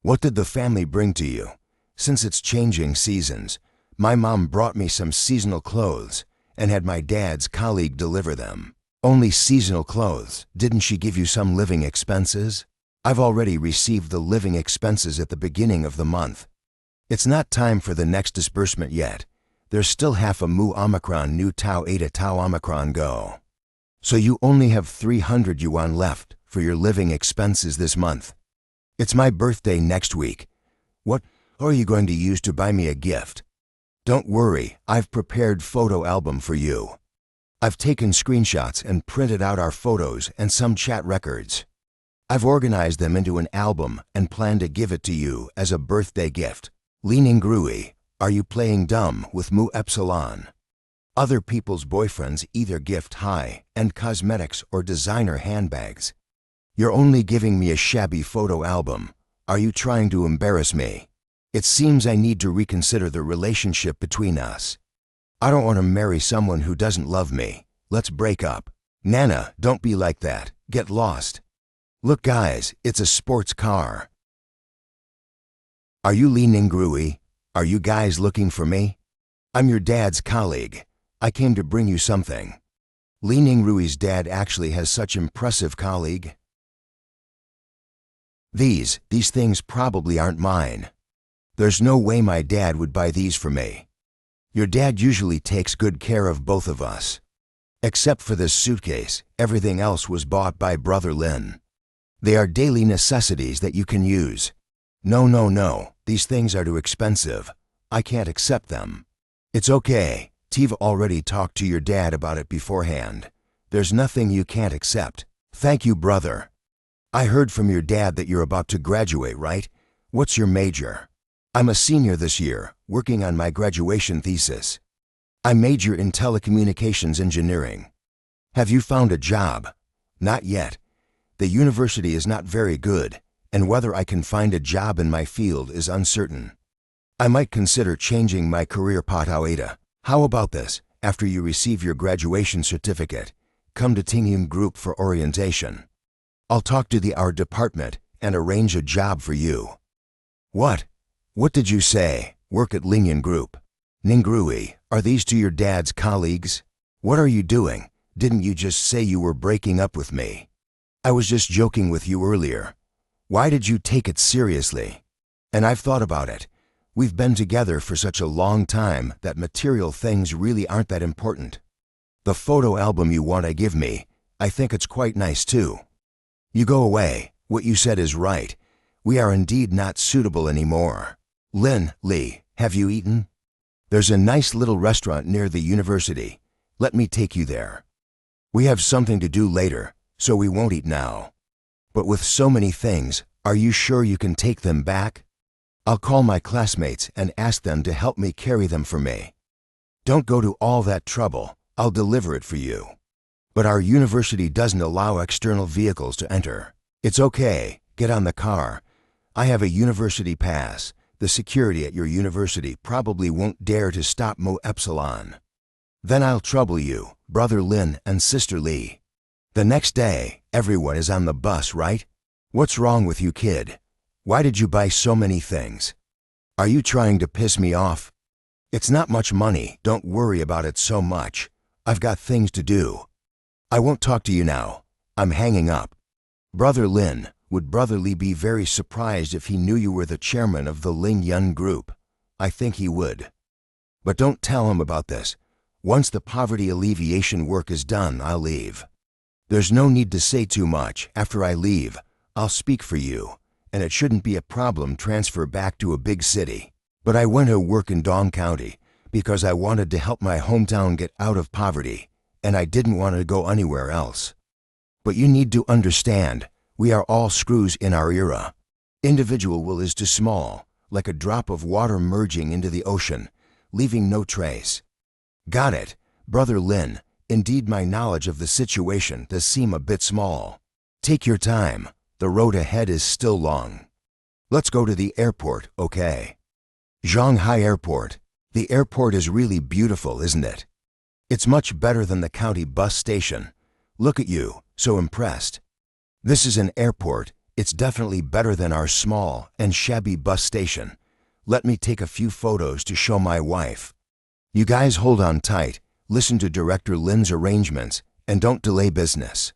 What did the family bring to you? Since it's changing seasons, my mom brought me some seasonal clothes and had my dad's colleague deliver them. Only seasonal clothes. Didn't she give you some living expenses? I've already received the living expenses at the beginning of the month. It's not time for the next disbursement yet. There's still half a mu Omicron nu tau eta tau Omicron go. So you only have 300 yuan left for your living expenses this month. It's my birthday next week. What are you going to use to buy me a gift? Don't worry, I've prepared photo album for you. I've taken screenshots and printed out our photos and some chat records. I've organized them into an album and plan to give it to you as a birthday gift. Li Ningrui, are you playing dumb with Mu Epsilon? Other people's boyfriends either gift high-end cosmetics or designer handbags. You're only giving me a shabby photo album. Are you trying to embarrass me? It seems I need to reconsider the relationship between us. I don't want to marry someone who doesn't love me. Let's break up. Nana, don't be like that. Get lost. Look guys, it's a sports car. Are you Li Ningrui? Are you guys looking for me? I'm your dad's colleague. I came to bring you something. Li Ningrui's dad actually has such impressive colleague. These things probably aren't mine. There's no way my dad would buy these for me. Your dad usually takes good care of both of us. Except for this suitcase, everything else was bought by Brother Lin. They are daily necessities that you can use. No, these things are too expensive. I can't accept them. It's okay. Tiva already talked to your dad about it beforehand. There's nothing you can't accept. Thank you, brother. I heard from your dad that you're about to graduate, right? What's your major? I'm a senior this year, working on my graduation thesis. I major in telecommunications engineering. Have you found a job? Not yet. The university is not very good, and whether I can find a job in my field is uncertain. I might consider changing my career path. How about this? After you receive your graduation certificate, come to Tingyun Group for orientation. I'll talk to our department and arrange a job for you. What? What did you say? Work at Lingyun Group. Ningrui, are these two your dad's colleagues? What are you doing? Didn't you just say you were breaking up with me? I was just joking with you earlier. Why did you take it seriously? And I've thought about it. We've been together for such a long time that material things really aren't that important. The photo album you want to give me, I think it's quite nice too. You go away. What you said is right. We are indeed not suitable anymore. Li, have you eaten? There's a nice little restaurant near the university. Let me take you there. We have something to do later, so we won't eat now. But with so many things, are you sure you can take them back? I'll call my classmates and ask them to help me carry them for me. Don't go to all that trouble. I'll deliver it for you. But our university doesn't allow external vehicles to enter. It's okay. Get on the car. I have a university pass. The security at your university probably won't dare to stop Mo Epsilon. Then I'll trouble you, Brother Lin and Sister Lee. The next day, everyone is on the bus, right? What's wrong with you, kid? Why did you buy so many things? Are you trying to piss me off? It's not much money. Don't worry about it so much. I've got things to do. I won't talk to you now. I'm hanging up. Brother Lin, would Brother Lee be very surprised if he knew you were the chairman of the Ling Yun group? I think he would. But don't tell him about this. Once the poverty alleviation work is done, I'll leave. There's no need to say too much. After I leave, I'll speak for you, and it shouldn't be a problem transfer back to a big city. But I went to work in Dong County because I wanted to help my hometown get out of poverty, and I didn't want to go anywhere else. But you need to understand, we are all screws in our era. Individual will is too small, like a drop of water merging into the ocean, leaving no trace. Got it, Brother Lin. Indeed, my knowledge of the situation does seem a bit small. Take your time. The road ahead is still long. Let's go to the airport, okay? Shanghai Airport. The airport is really beautiful, isn't it? It's much better than the county bus station. Look at you, so impressed. This is an airport. It's definitely better than our small and shabby bus station. Let me take a few photos to show my wife. You guys hold on tight, listen to Director Lin's arrangements, and don't delay business.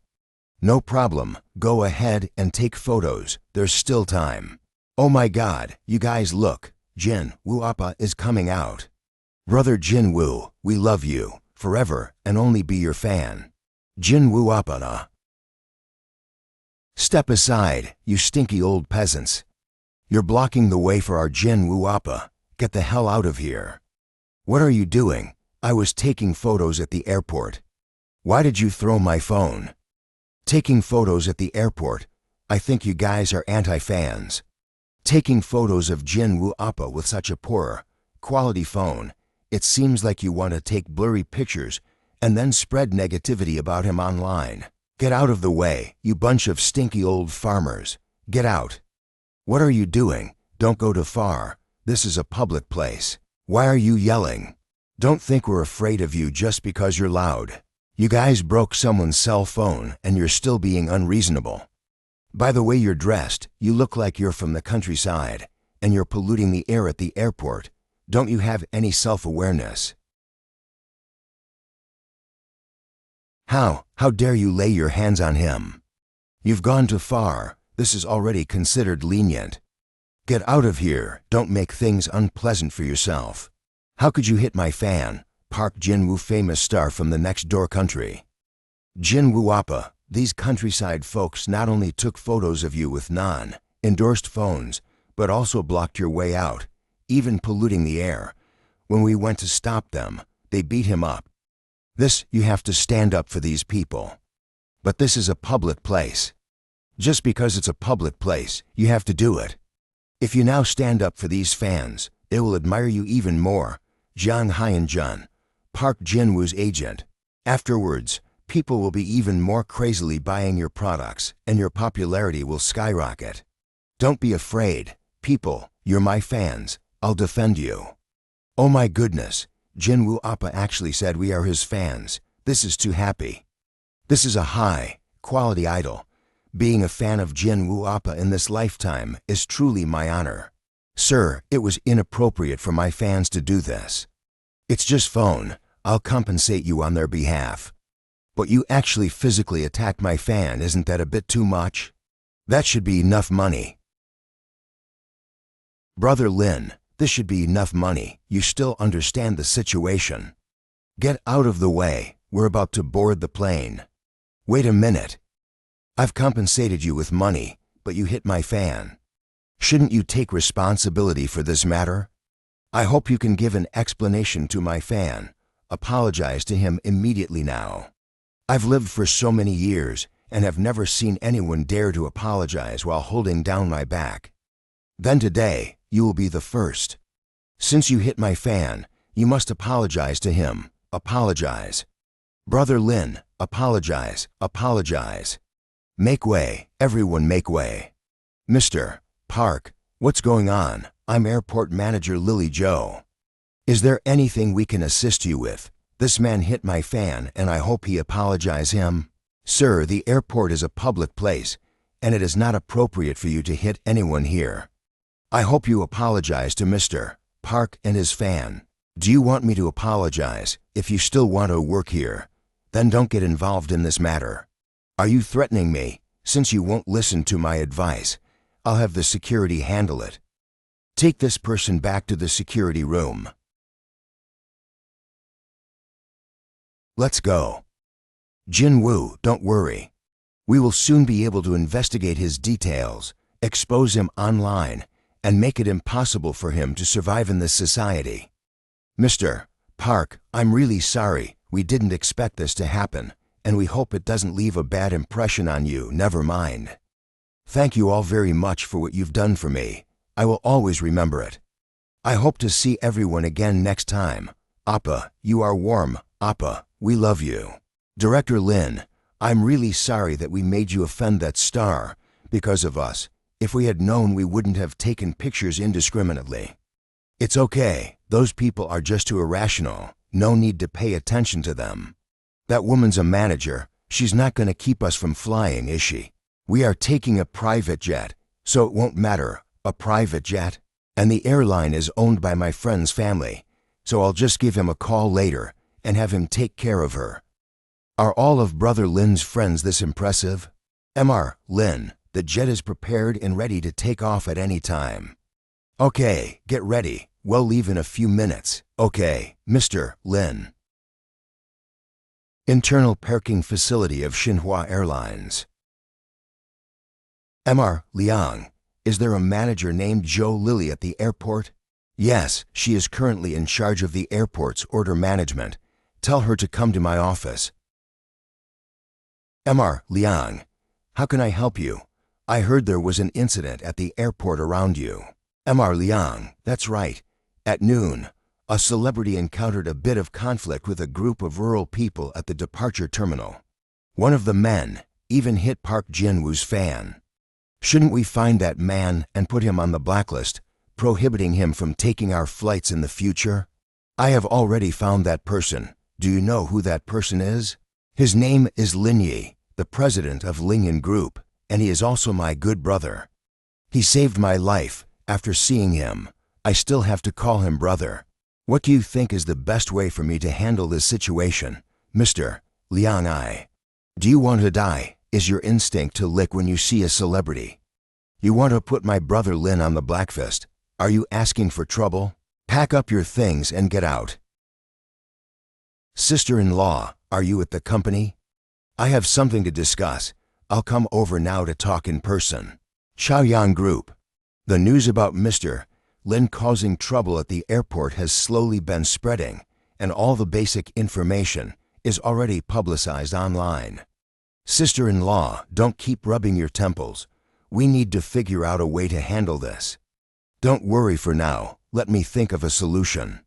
No problem, go ahead and take photos, there's still time. Oh my God, you guys look, Jin Woo Appa is coming out. Brother Jin Woo, we love you, forever, and only be your fan. Jin Woo Appa na. Step aside, you stinky old peasants. You're blocking the way for our Jin Woo Appa. Get the hell out of here. What are you doing? I was taking photos at the airport. Why did you throw my phone? Taking photos at the airport. I think you guys are anti-fans. Taking photos of Jin Woo Appa with such a poor quality phone. It seems like you want to take blurry pictures and then spread negativity about him online. Get out of the way, you bunch of stinky old farmers. Get out. What are you doing? Don't go too far. This is a public place. Why are you yelling? Don't think we're afraid of you just because you're loud. You guys broke someone's cell phone and you're still being unreasonable. By the way you're dressed, you look like you're from the countryside, and you're polluting the air at the airport. Don't you have any self-awareness? How dare you lay your hands on him? You've gone too far. This is already considered lenient. Get out of here. Don't make things unpleasant for yourself. How could you hit my fan, Park Jin-woo, famous star from the next door country? Jin Woo Appa, these countryside folks not only took photos of you with non-endorsed phones, but also blocked your way out, even polluting the air. When we went to stop them, they beat him up. You have to stand up for these people. But this is a public place. Just because it's a public place, you have to do it. If you now stand up for these fans, they will admire you even more. Jiang Hyan-jun, Park Jin-woo's agent. Afterwards, people will be even more crazily buying your products, and your popularity will skyrocket. Don't be afraid. People, you're my fans. I'll defend you. Oh my goodness, Jin Woo Appa actually said we are his fans. This is too happy. This is a high-quality idol. Being a fan of Jin Woo Appa in this lifetime is truly my honor. Sir, it was inappropriate for my fans to do this. It's just phone. I'll compensate you on their behalf. But you actually physically attacked my fan. Isn't that a bit too much? That should be enough money. Brother Lin, this should be enough money. You still understand the situation. Get out of the way. We're about to board the plane. Wait a minute. I've compensated you with money, but you hit my fan. Shouldn't you take responsibility for this matter? I hope you can give an explanation to my fan. Apologize to him immediately now. I've lived for so many years and have never seen anyone dare to apologize while holding down my back. Then today, you will be the first. Since you hit my fan, you must apologize to him. Apologize. Brother Lin, apologize, apologize. Make way, everyone make way. Mr. Park, what's going on? I'm Airport Manager Lily Joe. Is there anything we can assist you with? This man hit my fan and I hope he apologize him. Sir, the airport is a public place and it is not appropriate for you to hit anyone here. I hope you apologize to Mr. Park and his fan. Do you want me to apologize? If you still want to work here, then don't get involved in this matter. Are you threatening me? Since you won't listen to my advice, I'll have the security handle it. Take this person back to the security room. Let's go. Jin Woo, don't worry. We will soon be able to investigate his details, expose him online, and make it impossible for him to survive in this society. Mr. Park, I'm really sorry. We didn't expect this to happen, and we hope it doesn't leave a bad impression on you. Never mind. Thank you all very much for what you've done for me. I will always remember it. I hope to see everyone again next time. Appa, you are warm. Appa, we love you. Director Lin, I'm really sorry that we made you offend that star because of us. If we had known, we wouldn't have taken pictures indiscriminately. It's okay. Those people are just too irrational. No need to pay attention to them. That woman's a manager. She's not going to keep us from flying, is she? We are taking a private jet, so it won't matter. A private jet? And the airline is owned by my friend's family, so I'll just give him a call later and have him take care of her. Are all of Brother Lin's friends this impressive? Mr. Lin, the jet is prepared and ready to take off at any time. Okay, get ready. We'll leave in a few minutes. Okay, Mr. Lin. Internal parking facility of Manhwa Airlines. Mr. Liang, is there a manager named Joe Lily at the airport? Yes, she is currently in charge of the airport's order management. Tell her to come to my office. Mr. Liang, how can I help you? I heard there was an incident at the airport around you. Mr. Liang, that's right. At noon, a celebrity encountered a bit of conflict with a group of rural people at the departure terminal. One of the men even hit Park Jin-woo's fan. Shouldn't we find that man and put him on the blacklist, prohibiting him from taking our flights in the future? I have already found that person. Do you know who that person is? His name is Lin Yi, the president of Lingyan Group, and he is also my good brother. He saved my life. After seeing him, I still have to call him brother. What do you think is the best way for me to handle this situation, Mr. Liang? Do you want to die? Is your instinct to lick when you see a celebrity? You want to put my brother Lin on the blacklist? Are you asking for trouble? Pack up your things and get out. Sister-in-law, are you at the company? I have something to discuss. I'll come over now to talk in person. Chaoyang Group. The news about Mr. Lin causing trouble at the airport has slowly been spreading, and all the basic information is already publicized online. Sister-in-law, don't keep rubbing your temples. We need to figure out a way to handle this. Don't worry for now. Let me think of a solution.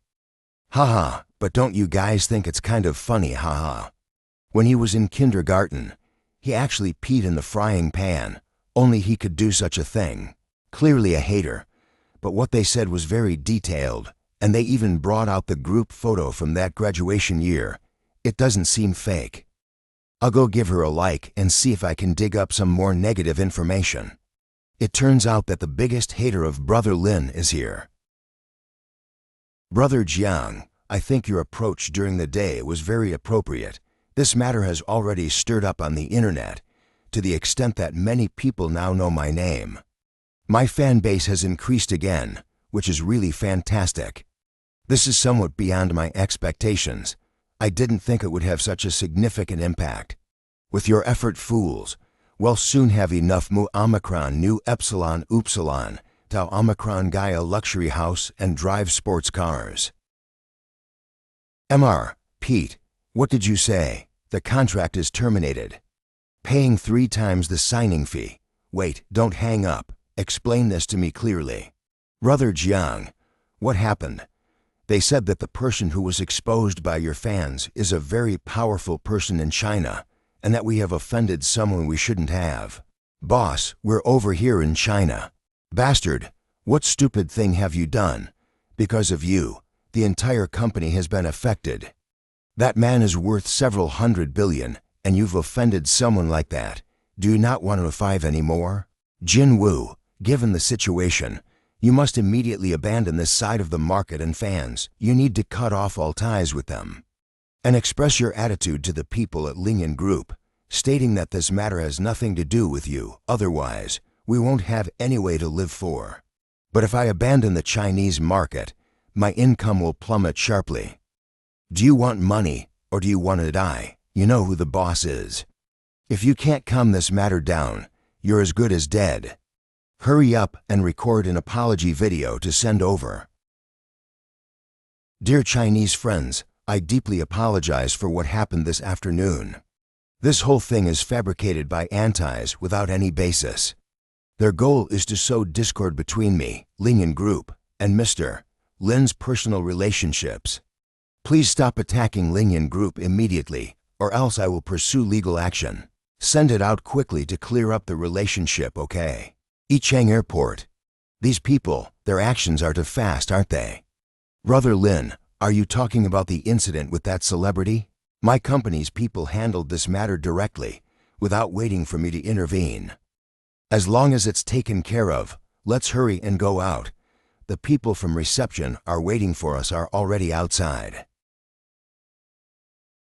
Haha, but don't you guys think it's kind of funny, haha? When he was in kindergarten, he actually peed in the frying pan. Only he could do such a thing. Clearly a hater, but what they said was very detailed, and they even brought out the group photo from that graduation year. It doesn't seem fake. I'll go give her a like and see if I can dig up some more negative information. It turns out that the biggest hater of Brother Lin is here. Brother Jiang, I think your approach during the day was very appropriate. This matter has already stirred up on the internet, to the extent that many people now know my name. My fan base has increased again, which is really fantastic. This is somewhat beyond my expectations. I didn't think it would have such a significant impact. With your effort, fools, we'll soon have enough Mu Omicron Nu Epsilon Upsilon Tau Omicron Gaia luxury house and drive sports cars. Mr. Pete, what did you say? The contract is terminated. Paying 3 times the signing fee. Wait, don't hang up. Explain this to me clearly. Brother Jiang, what happened? They said that the person who was exposed by your fans is a very powerful person in China, and that we have offended someone we shouldn't have. Boss, we're over here in China. Bastard, what stupid thing have you done? Because of you, the entire company has been affected. That man is worth several hundred billion, and you've offended someone like that. Do you not want to fight anymore? Jin Wu, given the situation, you must immediately abandon this side of the market and fans. You need to cut off all ties with them. And express your attitude to the people at Lingyan Group, stating that this matter has nothing to do with you. Otherwise, we won't have any way to live for. But if I abandon the Chinese market, my income will plummet sharply. Do you want money, or do you want to die? You know who the boss is. If you can't calm this matter down, you're as good as dead. Hurry up and record an apology video to send over. Dear Chinese friends, I deeply apologize for what happened this afternoon. This whole thing is fabricated by antis without any basis. Their goal is to sow discord between me, Lingyan Group, and Mr. Lin's personal relationships. Please stop attacking Lingyan Group immediately, or else I will pursue legal action. Send it out quickly to clear up the relationship, okay? Yicheng Airport. These people, their actions are too fast, aren't they? Brother Lin, are you talking about the incident with that celebrity? My company's people handled this matter directly, without waiting for me to intervene. As long as it's taken care of, let's hurry and go out. The people from reception are waiting for us are already outside.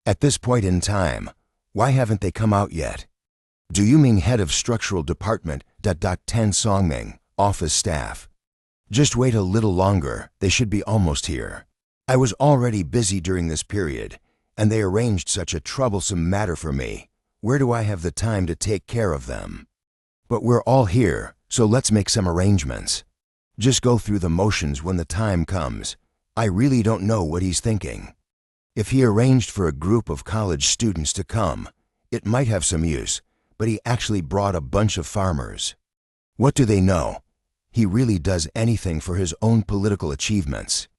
At this point in time, why haven't they come out yet? Do you mean head of structural department, Tan Songming, office staff? Just wait a little longer, they should be almost here. I was already busy during this period, and they arranged such a troublesome matter for me. Where do I have the time to take care of them? But we're all here, so let's make some arrangements. Just go through the motions when the time comes. I really don't know what he's thinking. If he arranged for a group of college students to come, it might have some use, but he actually brought a bunch of farmers. What do they know? He really does anything for his own political achievements.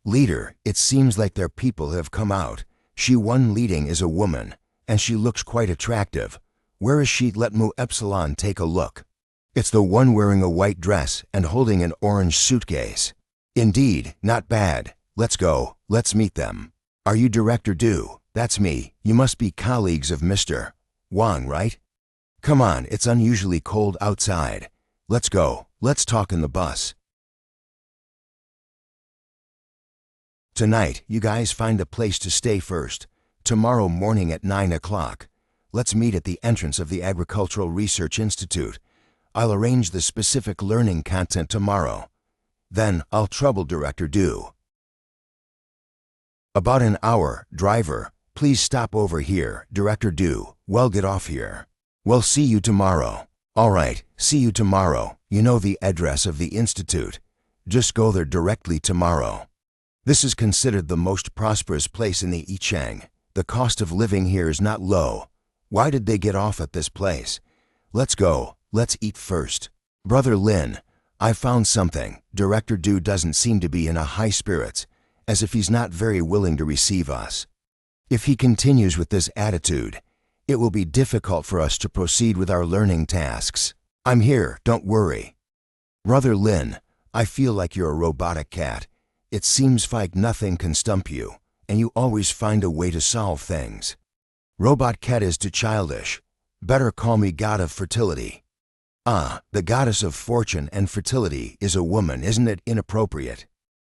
Leader, it seems like their people have come out. She one leading is a woman, and she looks quite attractive. Where is she? Let Mu Epsilon take a look. It's the one wearing a white dress and holding an orange suitcase. Indeed, not bad. Let's go, let's meet them. Are you Director Du? That's me. You must be colleagues of Mr. Wang, right? Come on, it's unusually cold outside. Let's go, let's talk in the bus. Tonight, you guys find a place to stay first. Tomorrow morning at 9 o'clock. Let's meet at the entrance of the Agricultural Research Institute. I'll arrange the specific learning content tomorrow. Then I'll trouble Director Du. About an hour, driver. Please stop over here, Director Du. Well, get off here. We'll see you tomorrow. All right, see you tomorrow. You know the address of the institute. Just go there directly tomorrow. This is considered the most prosperous place in the Yicheng. The cost of living here is not low. Why did they get off at this place? Let's go. Let's eat first. Brother Lin, I found something. Director Du doesn't seem to be in a high spirits, as if he's not very willing to receive us. If he continues with this attitude, it will be difficult for us to proceed with our learning tasks. I'm here, don't worry. Brother Lin, I feel like you're a robotic cat. It seems like nothing can stump you, and you always find a way to solve things. Robot cat is too childish. Better call me god of fertility. Ah, the goddess of fortune and fertility is a woman, isn't it inappropriate?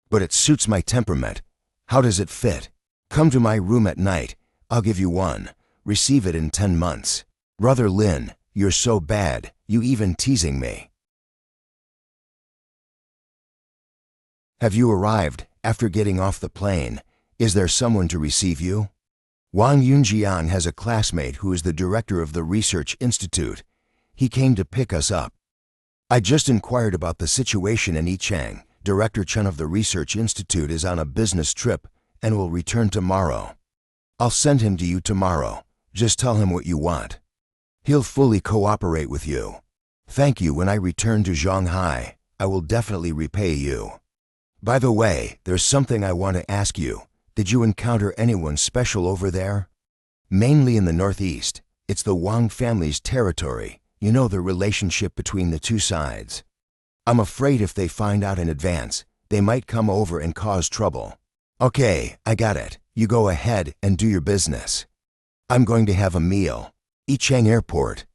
But it suits my temperament. How does it fit? Come to my room at night. I'll give you one. Receive it in 10 months. Brother Lin, you're so bad, you even teasing me. Have you arrived after getting off the plane? Is there someone to receive you? Wang Yunjian has a classmate who is the director of the Research Institute. He came to pick us up. I just inquired about the situation in Yicheng. Director Chen of the Research Institute is on a business trip and will return tomorrow. I'll send him to you tomorrow. Just tell him what you want. He'll fully cooperate with you. Thank you. When I return to Shanghai, I will definitely repay you. By the way, there's something I want to ask you. Did you encounter anyone special over there? Mainly in the northeast. It's the Wang family's territory. You know the relationship between the two sides. I'm afraid if they find out in advance, they might come over and cause trouble. Okay, I got it. You go ahead and do your business. I'm going to have a meal. Yicheng Airport.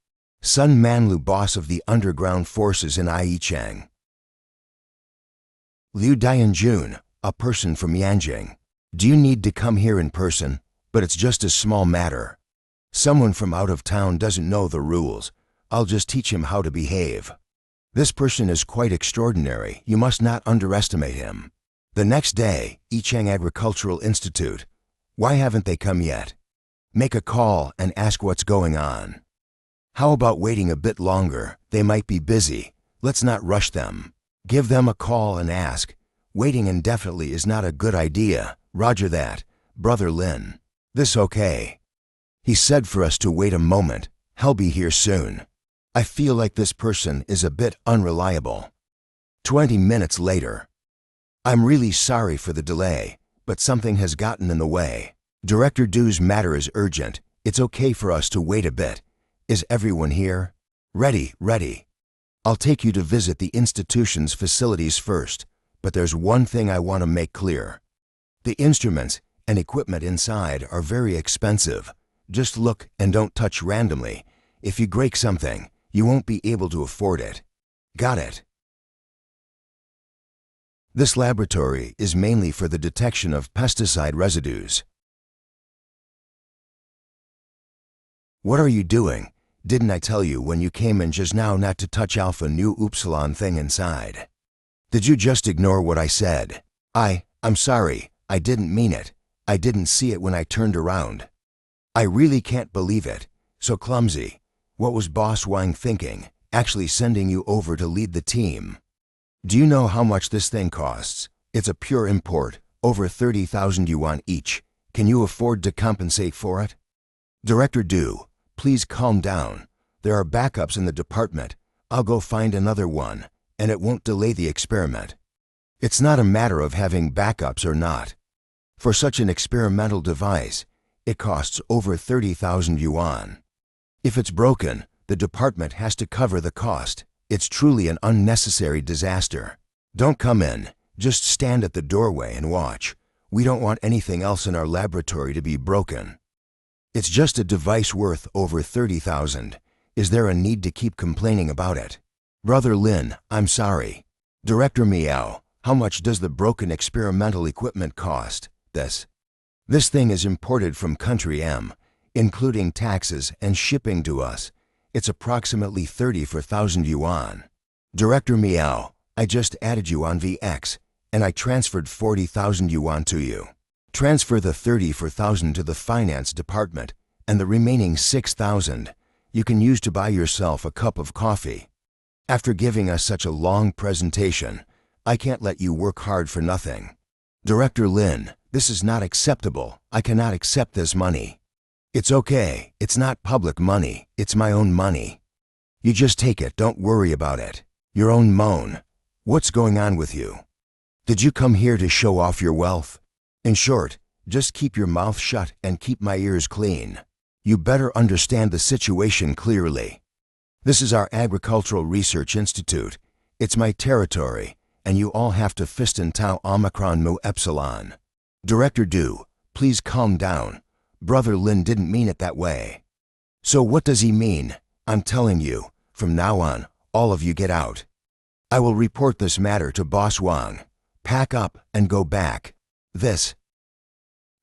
Sun Manlu, boss of the underground forces in Yicheng. Liu Dianjun, a person from Yanjing. Do you need to come here in person? But it's just a small matter. Someone from out of town doesn't know the rules. I'll just teach him how to behave. This person is quite extraordinary. You must not underestimate him. The next day, Yicheng Agricultural Institute. Why haven't they come yet? Make a call and ask what's going on. How about waiting a bit longer? They might be busy. Let's not rush them. Give them a call and ask. Waiting indefinitely is not a good idea. Roger that, Brother Lin. This okay? He said for us to wait a moment. He'll be here soon. I feel like this person is a bit unreliable. 20 minutes later. I'm really sorry for the delay, but something has gotten in the way. Director Du's matter is urgent. It's okay for us to wait a bit. Is everyone here? Ready. I'll take you to visit the institution's facilities first, but there's one thing I want to make clear. The instruments and equipment inside are very expensive. Just look and don't touch randomly. If you break something, you won't be able to afford it. Got it? This laboratory is mainly for the detection of pesticide residues. What are you doing? Didn't I tell you when you came in just now not to touch Alpha Nu Upsilon thing inside? Did you just ignore what I said? I'm sorry, I didn't mean it. I didn't see it when I turned around. I really can't believe it. So clumsy. What was Boss Wang thinking, actually sending you over to lead the team? Do you know how much this thing costs? It's a pure import, over 30,000 yuan each. Can you afford to compensate for it? Director Du, please calm down. There are backups in the department. I'll go find another one, and it won't delay the experiment. It's not a matter of having backups or not. For such an experimental device, it costs over 30,000 yuan. If it's broken, the department has to cover the cost. It's truly an unnecessary disaster. Don't come in. Just stand at the doorway and watch. We don't want anything else in our laboratory to be broken. It's just a device worth over 30,000. Is there a need to keep complaining about it? Brother Lin, I'm sorry. Director Miao, how much does the broken experimental equipment cost? This thing is imported from country M, including taxes and shipping to us. It's approximately 34,000 yuan. Director Miao, I just added you on VX, and I transferred 40,000 yuan to you. Transfer the 34,000 to the finance department, and the remaining 6,000 you can use to buy yourself a cup of coffee. After giving us such a long presentation, I can't let you work hard for nothing. Director Lin, this is not acceptable. I cannot accept this money. It's okay. It's not public money. It's my own money. You just take it. Don't worry about it. Your own moan. What's going on with you? Did you come here to show off your wealth? In short, just keep your mouth shut and keep my ears clean. You better understand the situation clearly. This is our Agricultural Research Institute. It's my territory, and you all have to fist and Tau Omicron Mu Epsilon. Director Du, please calm down. Brother Lin didn't mean it that way. So what does he mean? I'm telling you, from now on, all of you get out. I will report this matter to Boss Wang. Pack up and go back.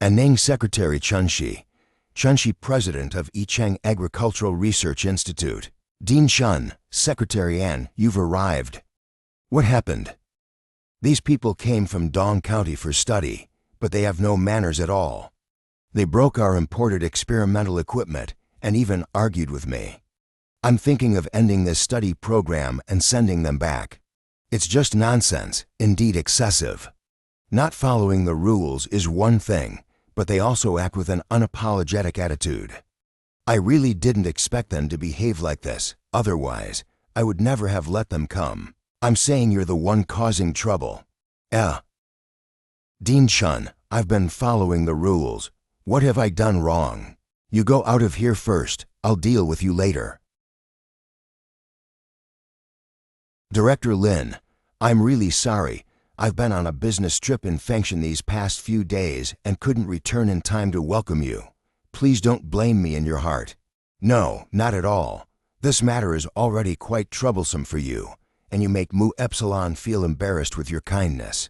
Anning Secretary Chunshi President of Yicheng Agricultural Research Institute. Dean Shun, Secretary An, you've arrived. What happened? These people came from Dong County for study, but they have no manners at all. They broke our imported experimental equipment and even argued with me. I'm thinking of ending this study program and sending them back. It's just nonsense, indeed excessive. Not following the rules is one thing, but they also act with an unapologetic attitude. I really didn't expect them to behave like this. Otherwise, I would never have let them come. I'm saying you're the one causing trouble. Dean-chun, I've been following the rules. What have I done wrong? You go out of here first. I'll deal with you later. Director Lin, I'm really sorry. I've been on a business trip in Fengshan these past few days and couldn't return in time to welcome you. Please don't blame me in your heart. No, not at all. This matter is already quite troublesome for you, and you make Mu Epsilon feel embarrassed with your kindness.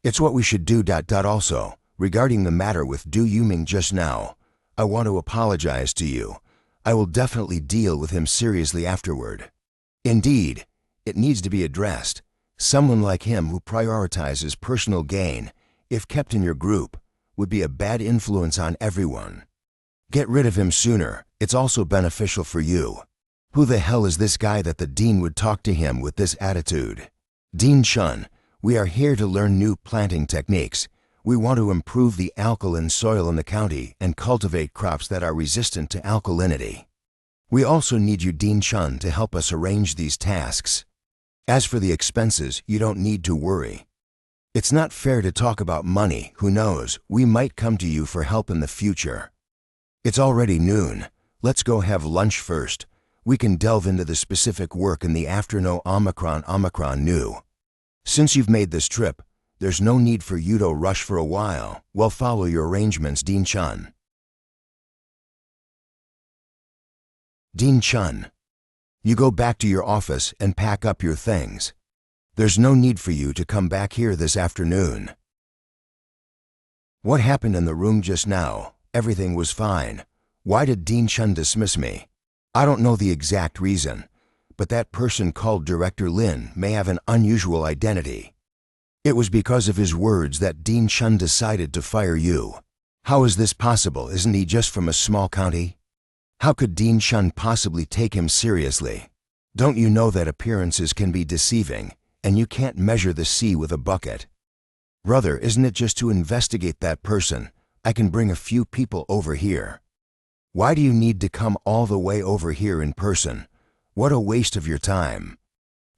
It's what we should do. Also, regarding the matter with Du Yuming just now, I want to apologize to you. I will definitely deal with him seriously afterward. Indeed, it needs to be addressed. Someone like him who prioritizes personal gain, if kept in your group, would be a bad influence on everyone. Get rid of him sooner. It's also beneficial for you. Who the hell is this guy that the dean would talk to him with this attitude? Dean-chun, we are here to learn new planting techniques. We want to improve the alkaline soil in the county and cultivate crops that are resistant to alkalinity. We also need you, Dean-chun, to help us arrange these tasks. As for the expenses, you don't need to worry. It's not fair to talk about money. Who knows, we might come to you for help in the future. It's already noon. Let's go have lunch first. We can delve into the specific work in the afternoon. Omicron new. Since you've made this trip, there's no need for you to rush for a while. We'll follow your arrangements, Dean-chun. Dean-chun, you go back to your office and pack up your things. There's no need for you to come back here this afternoon. What happened in the room just now? Everything was fine. Why did Dean-chun dismiss me? I don't know the exact reason, but that person called Director Lin may have an unusual identity. It was because of his words that Dean-chun decided to fire you. How is this possible? Isn't he just from a small county? How could Dean-chun possibly take him seriously? Don't you know that appearances can be deceiving, and you can't measure the sea with a bucket? Brother, isn't it just to investigate that person? I can bring a few people over here. Why do you need to come all the way over here in person? What a waste of your time.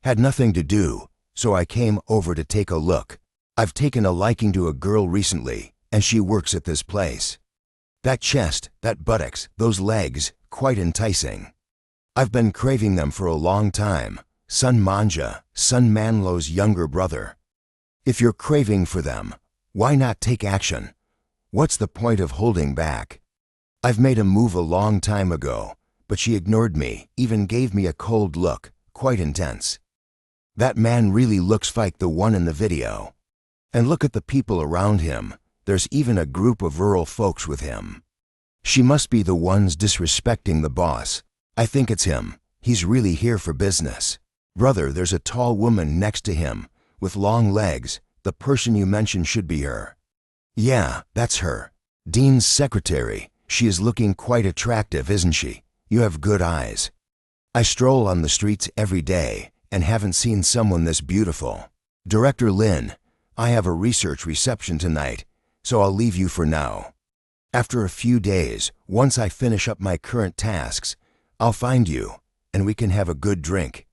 Had nothing to do, so I came over to take a look. I've taken a liking to a girl recently, and she works at this place. That chest, that buttocks, those legs, quite enticing. I've been craving them for a long time. Sun Manja, Sun Manlo's younger brother. If you're craving for them, why not take action? What's the point of holding back? I've made a move a long time ago, but she ignored me, even gave me a cold look, quite intense. That man really looks like the one in the video. And look at the people around him. There's even a group of rural folks with him. She must be the ones disrespecting the boss. I think it's him. He's really here for business. Brother, there's a tall woman next to him, with long legs. The person you mentioned should be her. Yeah, that's her. Dean's secretary. She is looking quite attractive, isn't she? You have good eyes. I stroll on the streets every day and haven't seen someone this beautiful. Director Lin, I have a research reception tonight, so I'll leave you for now. After a few days, once I finish up my current tasks, I'll find you, and we can have a good drink.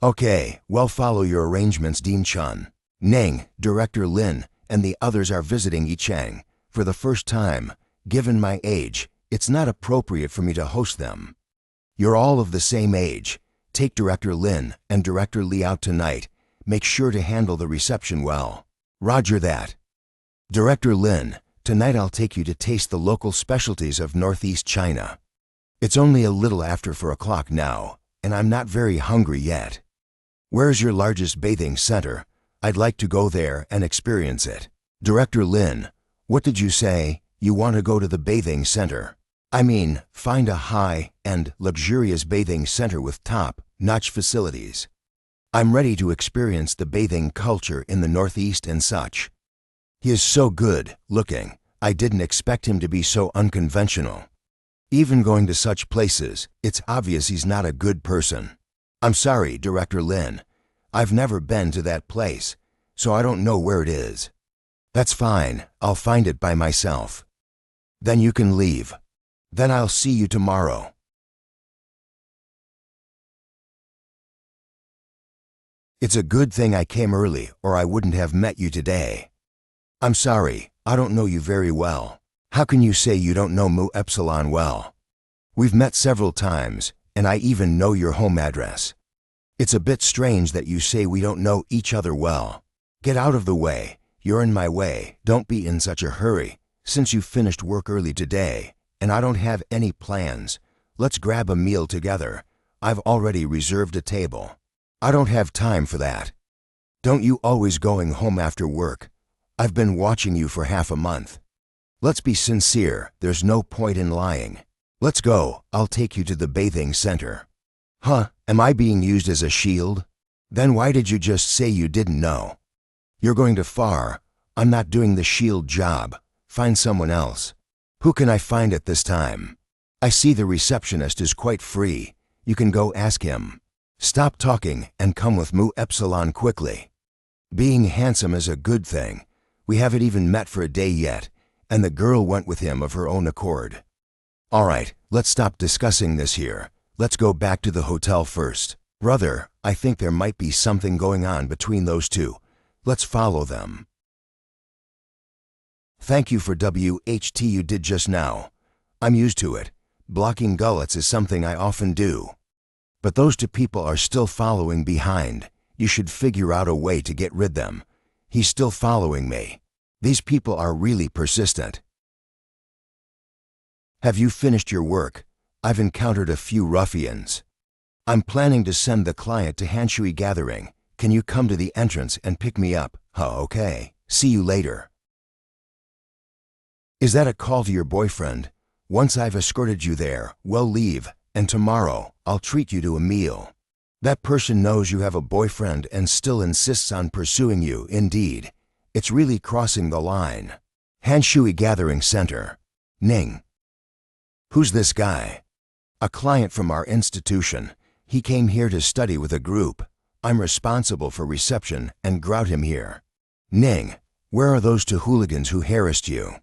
Okay, well, follow your arrangements, Dean-chun. Ning, Director Lin, and the others are visiting Yicheng. For the first time, given my age, it's not appropriate for me to host them. You're all of the same age. Take Director Lin and Director Li out tonight. Make sure to handle the reception well. Roger that. Director Lin, tonight I'll take you to taste the local specialties of Northeast China. It's only a little after 4 o'clock now, and I'm not very hungry yet. Where's your largest bathing center? I'd like to go there and experience it. Director Lin, what did you say? You want to go to the bathing center? I mean, find a high-end, luxurious bathing center with top-notch facilities. I'm ready to experience the bathing culture in the Northeast and such. He is so good looking. I didn't expect him to be so unconventional. Even going to such places, it's obvious he's not a good person. I'm sorry, Director Lin. I've never been to that place, so I don't know where it is. That's fine. I'll find it by myself. Then you can leave. Then I'll see you tomorrow. It's a good thing I came early or I wouldn't have met you today. I'm sorry, I don't know you very well. How can you say you don't know Mu Epsilon well? We've met several times, and I even know your home address. It's a bit strange that you say we don't know each other well. Get out of the way. You're in my way. Don't be in such a hurry, since you finished work early today, and I don't have any plans. Let's grab a meal together. I've already reserved a table. I don't have time for that. Don't you always going home after work? I've been watching you for half a month. Let's be sincere, there's no point in lying. Let's go, I'll take you to the bathing center. Huh, am I being used as a shield? Then why did you just say you didn't know? You're going too far. I'm not doing the shield job. Find someone else. Who can I find at this time? I see the receptionist is quite free. You can go ask him. Stop talking and come with Mu Epsilon quickly. Being handsome is a good thing. We haven't even met for a day yet, and the girl went with him of her own accord. All right, let's stop discussing this here. Let's go back to the hotel first. Brother, I think there might be something going on between those two. Let's follow them. Thank you for WHT you did just now. I'm used to it. Blocking gullets is something I often do. But those two people are still following behind. You should figure out a way to get rid of them. He's still following me. These people are really persistent. Have you finished your work? I've encountered a few ruffians. I'm planning to send the client to Hanshui Gathering. Can you come to the entrance and pick me up? Okay. See you later. Is that a call to your boyfriend? Once I've escorted you there, well, leave, and tomorrow I'll treat you to a meal. That person knows you have a boyfriend and still insists on pursuing you, indeed. It's really crossing the line. Hanshui Gathering Center. Ning. Who's this guy? A client from our institution. He came here to study with a group. I'm responsible for reception and grout him here. Ning, where are those two hooligans who harassed you?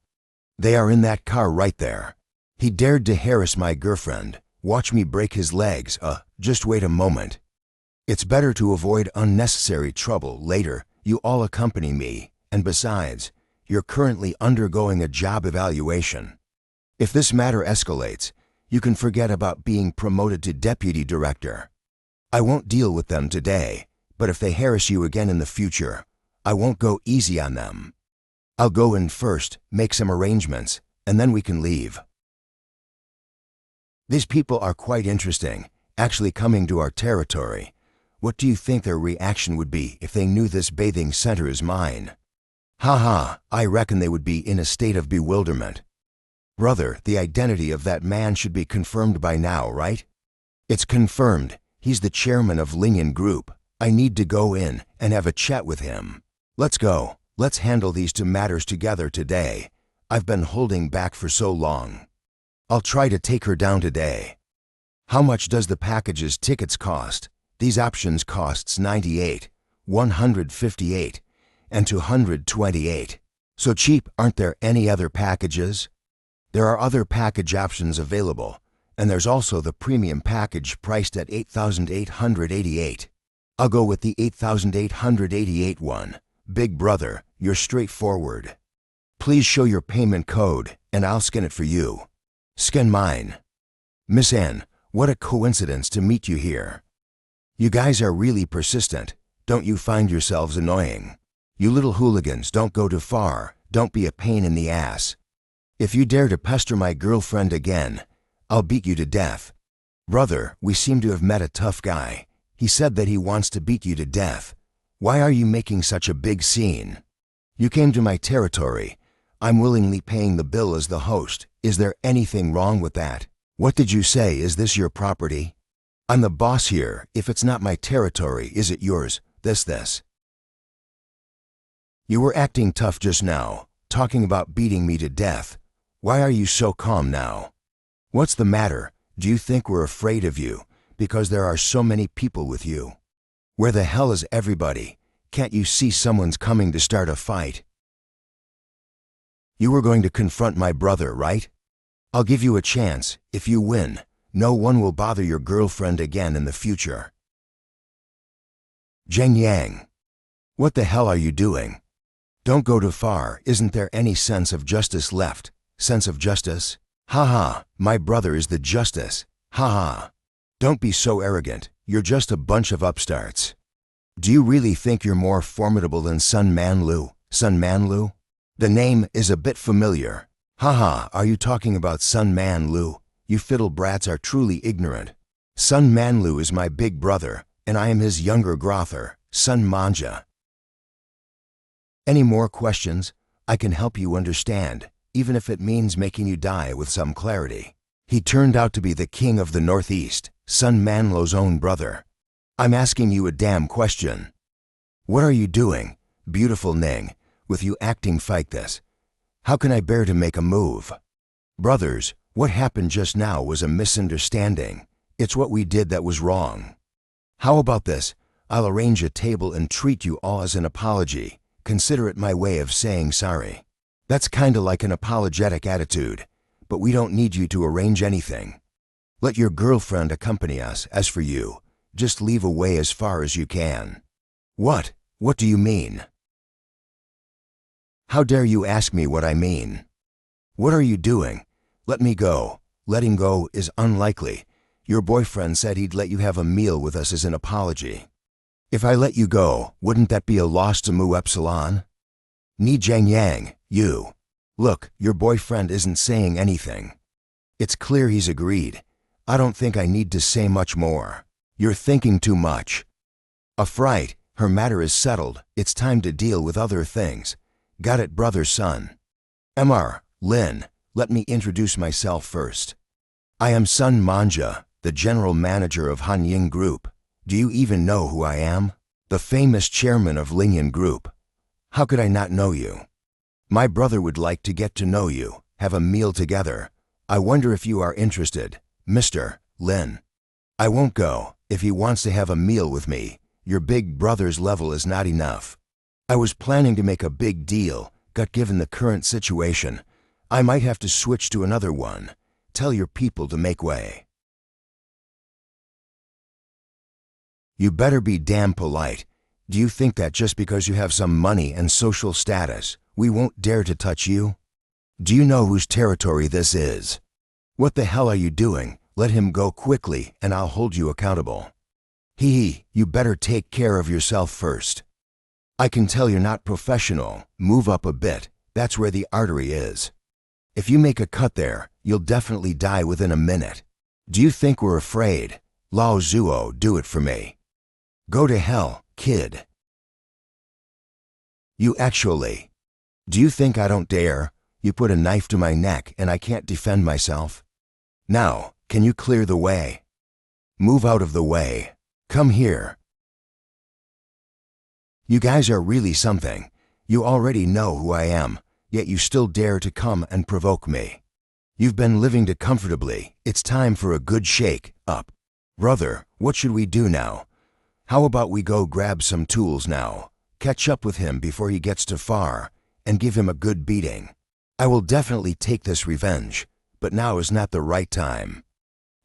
They are in that car right there. He dared to harass my girlfriend. Watch me break his legs. Just wait a moment. It's better to avoid unnecessary trouble later. You all accompany me, and besides, you're currently undergoing a job evaluation. If this matter escalates, you can forget about being promoted to deputy director. I won't deal with them today, but if they harass you again in the future, I won't go easy on them. I'll go in first, make some arrangements, and then we can leave. These people are quite interesting, actually coming to our territory. What do you think their reaction would be if they knew this bathing center is mine? Haha, I reckon they would be in a state of bewilderment. Brother, the identity of that man should be confirmed by now, right? It's confirmed. He's the chairman of Lingyan Group. I need to go in and have a chat with him. Let's go. Let's handle these two matters together today. I've been holding back for so long. I'll try to take her down today. How much does the package's tickets cost? These options costs 98, 158, and 228. So cheap, aren't there any other packages? There are other package options available, and there's also the premium package priced at 8,888. I'll go with the 8,888 one. Big brother, you're straightforward. Please show your payment code, and I'll scan it for you. Scan mine. Miss Ann, what a coincidence to meet you here. You guys are really persistent. Don't you find yourselves annoying? You little hooligans, don't go too far. Don't be a pain in the ass. If you dare to pester my girlfriend again, I'll beat you to death. Brother, we seem to have met a tough guy. He said that he wants to beat you to death. Why are you making such a big scene? You came to my territory. I'm willingly paying the bill as the host. Is there anything wrong with that? What did you say? Is this your property? I'm the boss here. If it's not my territory, is it yours? This. You were acting tough just now, talking about beating me to death. Why are you so calm now? What's the matter? Do you think we're afraid of you because there are so many people with you? Where the hell is everybody? Can't you see someone's coming to start a fight? You were going to confront my brother, right? I'll give you a chance. If you win, no one will bother your girlfriend again in the future. Zheng Yang. What the hell are you doing? Don't go too far. Isn't there any sense of justice left? Sense of justice? Haha, my brother is the justice. Haha. Don't be so arrogant. You're just a bunch of upstarts. Do you really think you're more formidable than Sun Manlu? Sun Manlu? The name is a bit familiar. Haha, are you talking about Sun Manlu? You fiddle brats are truly ignorant. Sun Manlu is my big brother, and I am his younger grother, Sun Manja. Any more questions? I can help you understand, even if it means making you die with some clarity. He turned out to be the king of the Northeast, Sun Manlo's own brother. I'm asking you a damn question. What are you doing, beautiful Ning, with you acting like this? How can I bear to make a move? Brothers, what happened just now was a misunderstanding. It's what we did that was wrong. How about this? I'll arrange a table and treat you all as an apology. Consider it my way of saying sorry. That's kinda like an apologetic attitude, but we don't need you to arrange anything. Let your girlfriend accompany us. As for you, just leave away as far as you can. What? What do you mean? How dare you ask me what I mean? What are you doing? Let me go. Letting go is unlikely. Your boyfriend said he'd let you have a meal with us as an apology. If I let you go, wouldn't that be a loss to Mu Epsilon? Ni Zheng Yang, you. Look, your boyfriend isn't saying anything. It's clear he's agreed. I don't think I need to say much more. You're thinking too much. A fright, her matter is settled. It's time to deal with other things. Got it, brother Sun. Mr. Lin, let me introduce myself first. I am Sun Manja, the general manager of Hanying Group. Do you even know who I am? The famous chairman of Lingyan Group. How could I not know you? My brother would like to get to know you, have a meal together. I wonder if you are interested, Mr. Lin. I won't go. If he wants to have a meal with me, your big brother's level is not enough. I was planning to make a big deal, but given the current situation, I might have to switch to another one. Tell your people to make way. You better be damn polite. Do you think that just because you have some money and social status, we won't dare to touch you? Do you know whose territory this is? What the hell are you doing? Let him go quickly and I'll hold you accountable. You better take care of yourself first. I can tell you're not professional. Move up a bit. That's where the artery is. If you make a cut there, you'll definitely die within a minute. Do you think we're afraid? Lao Zuo, do it for me. Go to hell, kid. You actually. Do you think I don't dare? You put a knife to my neck and I can't defend myself. Now, can you clear the way? Move out of the way. Come here. You guys are really something. You already know who I am, yet you still dare to come and provoke me. You've been living too comfortably. It's time for a good shake up. Brother, what should we do now? How about we go grab some tools now, catch up with him before he gets too far, and give him a good beating. I will definitely take this revenge, but now is not the right time.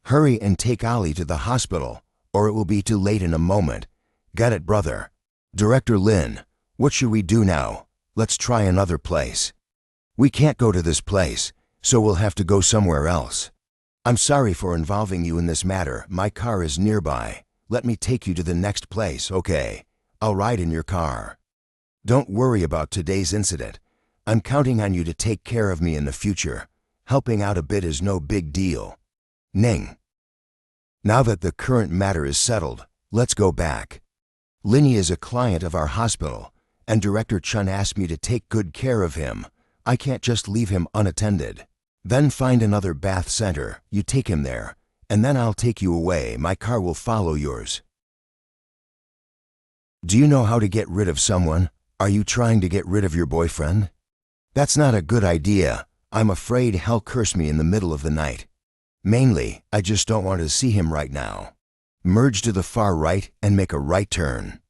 Hurry and take Ali to the hospital, or it will be too late in a moment. Got it, brother? Director Lin, what should we do now? Let's try another place. We can't go to this place, so we'll have to go somewhere else. I'm sorry for involving you in this matter. My car is nearby. Let me take you to the next place, okay? I'll ride in your car. Don't worry about today's incident. I'm counting on you to take care of me in the future. Helping out a bit is no big deal. Ning. Now that the current matter is settled, let's go back. Linny is a client of our hospital, and Director Chun asked me to take good care of him. I can't just leave him unattended. Then find another bath center. You take him there, and then I'll take you away. My car will follow yours. Do you know how to get rid of someone? Are you trying to get rid of your boyfriend? That's not a good idea. I'm afraid he'll curse me in the middle of the night. Mainly, I just don't want to see him right now. Merge to the far right and make a right turn.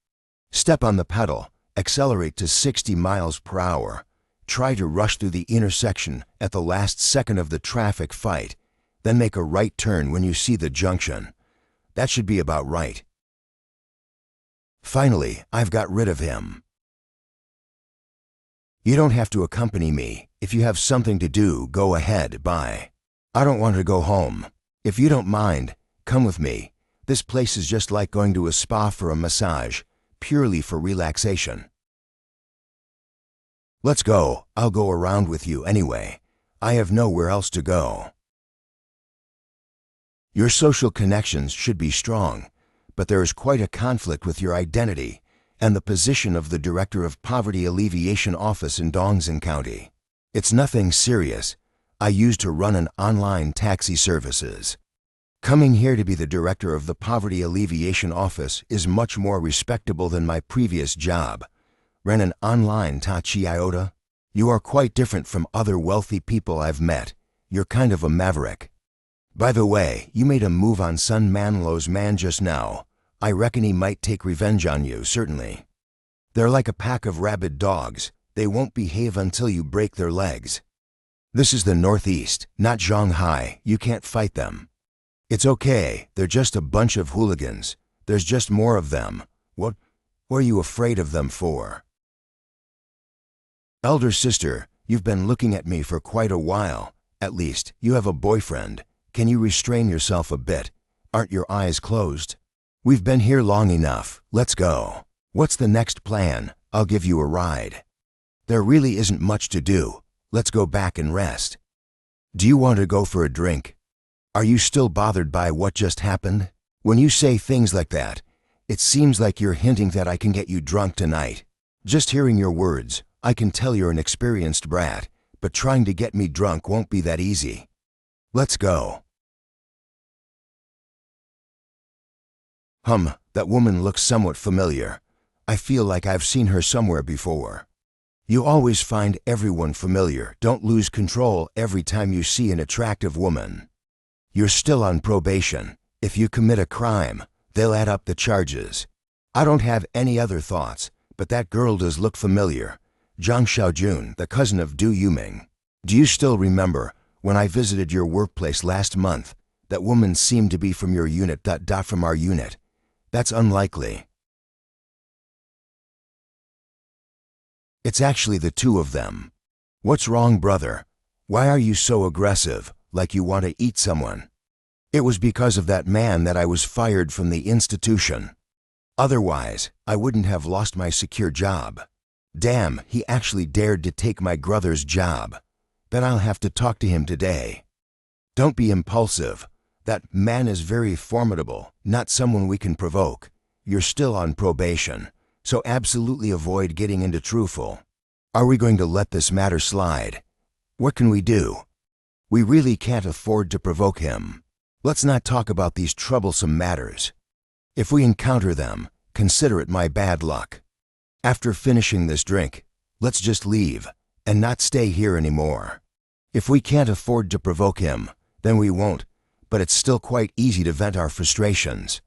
Step on the pedal, accelerate to 60 miles per hour. Try to rush through the intersection at the last second of the traffic fight, then make a right turn when you see the junction. That should be about right. Finally, I've got rid of him. You don't have to accompany me. If you have something to do, go ahead, bye. I don't want to go home. If you don't mind, come with me. This place is just like going to a spa for a massage, purely for relaxation. Let's go. I'll go around with you anyway. I have nowhere else to go. Your social connections should be strong, but there is quite a conflict with your identity and the position of the Director of Poverty Alleviation Office in Dongzhen County. It's nothing serious. I used to run an online taxi services. Coming here to be the Director of the Poverty Alleviation Office is much more respectable than my previous job. Ran an online taxi iota. You are quite different from other wealthy people I've met. You're kind of a maverick. By the way, you made a move on Sun Manlo's man just now. I reckon he might take revenge on you, certainly. They're like a pack of rabid dogs. They won't behave until you break their legs. This is the Northeast, not Shanghai. You can't fight them. It's okay. They're just a bunch of hooligans. There's just more of them. What are you afraid of them for? Elder sister, you've been looking at me for quite a while. At least, you have a boyfriend. Can you restrain yourself a bit? Aren't your eyes closed? We've been here long enough. Let's go. What's the next plan? I'll give you a ride. There really isn't much to do. Let's go back and rest. Do you want to go for a drink? Are you still bothered by what just happened? When you say things like that, it seems like you're hinting that I can get you drunk tonight. Just hearing your words, I can tell you're an experienced brat, but trying to get me drunk won't be that easy. Let's go. That woman looks somewhat familiar. I feel like I've seen her somewhere before. You always find everyone familiar. Don't lose control every time you see an attractive woman. You're still on probation. If you commit a crime, they'll add up the charges. I don't have any other thoughts, but that girl does look familiar. Zhang Xiaojun, the cousin of Du Yuming. Do you still remember when I visited your workplace last month? That woman seemed to be from your unit. From our unit. That's unlikely. It's actually the two of them. What's wrong, brother? Why are you so aggressive, like you want to eat someone? It was because of that man that I was fired from the institution. Otherwise, I wouldn't have lost my secure job. Damn, he actually dared to take my brother's job. Then I'll have to talk to him today. Don't be impulsive. That man is very formidable, not someone we can provoke. You're still on probation, so absolutely avoid getting into truthful. Are we going to let this matter slide? What can we do? We really can't afford to provoke him. Let's not talk about these troublesome matters. If we encounter them, consider it my bad luck. After finishing this drink, let's just leave and not stay here anymore. If we can't afford to provoke him, then we won't, but it's still quite easy to vent our frustrations.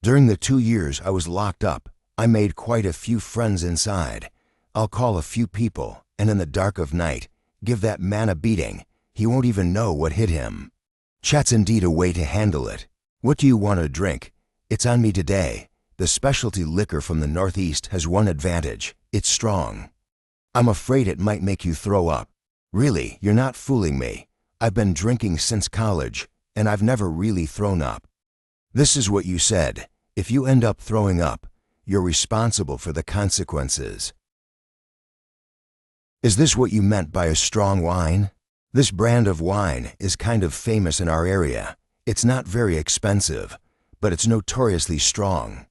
During the 2 years I was locked up, I made quite a few friends inside. I'll call a few people, and in the dark of night, give that man a beating. He won't even know what hit him. Chat's indeed a way to handle it. What do you want to drink? It's on me today. The specialty liquor from the Northeast has one advantage. It's strong. I'm afraid it might make you throw up. Really, you're not fooling me. I've been drinking since college, and I've never really thrown up. This is what you said. If you end up throwing up, you're responsible for the consequences. Is this what you meant by a strong wine? This brand of wine is kind of famous in our area. It's not very expensive, but it's notoriously strong.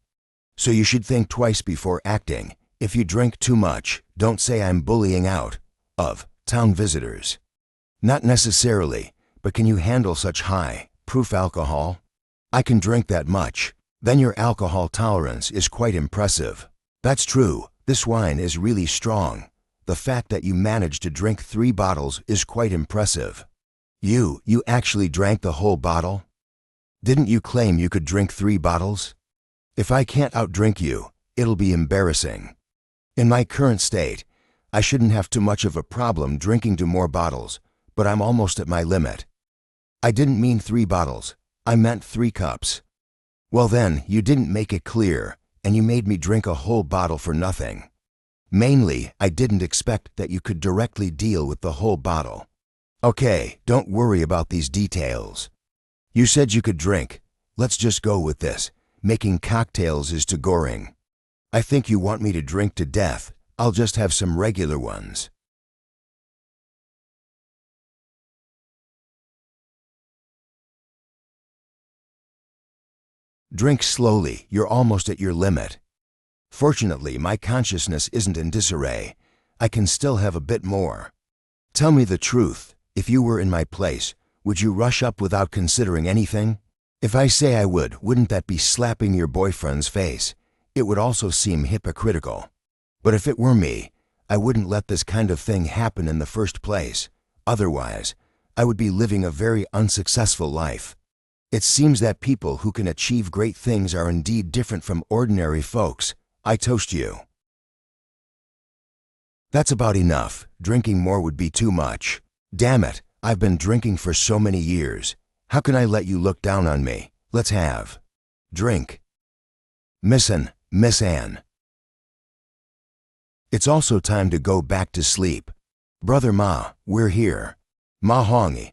So you should think twice before acting. If you drink too much, don't say I'm bullying out of town visitors. Not necessarily, but can you handle such high-proof alcohol? I can drink that much. Then your alcohol tolerance is quite impressive. That's true. This wine is really strong. The fact that you managed to drink 3 bottles is quite impressive. You actually drank the whole bottle? Didn't you claim you could drink 3 bottles? If I can't outdrink you, it'll be embarrassing. In my current state, I shouldn't have too much of a problem drinking 2 more bottles, but I'm almost at my limit. I didn't mean 3 bottles. I meant 3 cups. Well then, you didn't make it clear. and you made me drink a whole bottle for nothing. Mainly, I didn't expect that you could directly deal with the whole bottle. Okay, don't worry about these details. You said you could drink. Let's just go with this. Making cocktails is too goring. I think you want me to drink to death. I'll just have some regular ones. Drink slowly, you're almost at your limit. Fortunately, my consciousness isn't in disarray. I can still have a bit more. Tell me the truth. If you were in my place, would you rush up without considering anything? If I say I would, wouldn't that be slapping your boyfriend's face? It would also seem hypocritical. But if it were me, I wouldn't let this kind of thing happen in the first place. Otherwise, I would be living a very unsuccessful life. It seems that people who can achieve great things are indeed different from ordinary folks. I toast you. That's about enough. Drinking more would be too much. Damn it, I've been drinking for so many years. How can I let you look down on me? Let's have. Drink. Miss Anne. It's also time to go back to sleep. Brother Ma, we're here. Ma Hongi,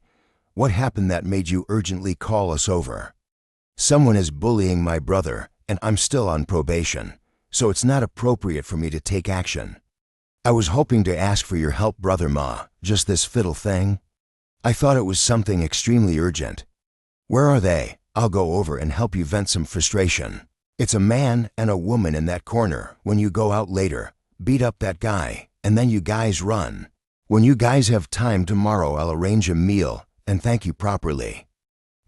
what happened that made you urgently call us over? Someone is bullying my brother, and I'm still on probation, so it's not appropriate for me to take action. I was hoping to ask for your help, Brother Ma, just this fiddle thing. I thought it was something extremely urgent. Where are they? I'll go over and help you vent some frustration. It's a man and a woman in that corner. When you go out later, beat up that guy, and then you guys run. When you guys have time tomorrow, I'll arrange a meal and thank you properly.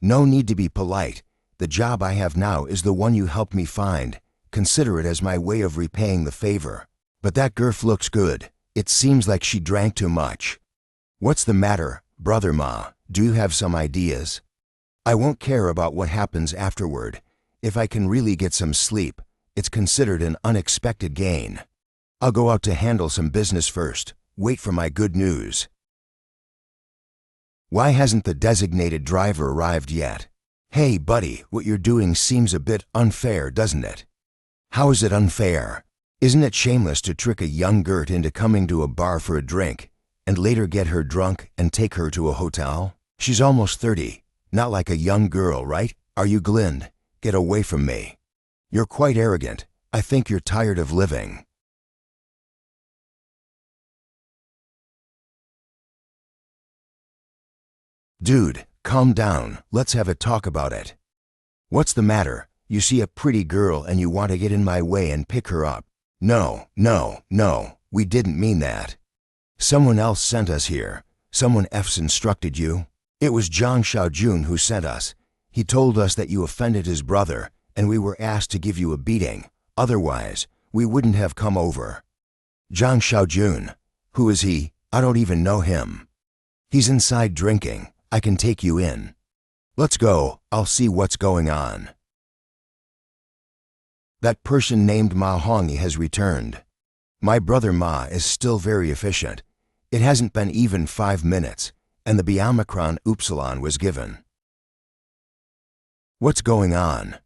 No need to be polite. The job I have now is the one you helped me find. Consider it as my way of repaying the favor. But that girl looks good. It seems like she drank too much. What's the matter, Brother Ma? Do you have some ideas? I won't care about what happens afterward. If I can really get some sleep, it's considered an unexpected gain. I'll go out to handle some business first. Wait for my good news. Why hasn't the designated driver arrived yet? Hey, buddy, what you're doing seems a bit unfair, doesn't it? How is it unfair? Isn't it shameless to trick a young girl into coming to a bar for a drink and later get her drunk and take her to a hotel? She's almost 30, not like a young girl, right? Are you Glynn? Get away from me. You're quite arrogant. I think you're tired of living. Dude, calm down. Let's have a talk about it. What's the matter? You see a pretty girl and you want to get in my way and pick her up. No, we didn't mean that. Someone else sent us here. Someone else instructed you. It was Zhang Xiaojun who sent us. He told us that you offended his brother and we were asked to give you a beating. Otherwise, we wouldn't have come over. Zhang Xiaojun. Who is he? I don't even know him. He's inside drinking. I can take you in. Let's go. I'll see what's going on. That person named Ma Hongi has returned. My brother Ma is still very efficient. It hasn't been even 5 minutes, and the Biomicron Upsilon was given. What's going on?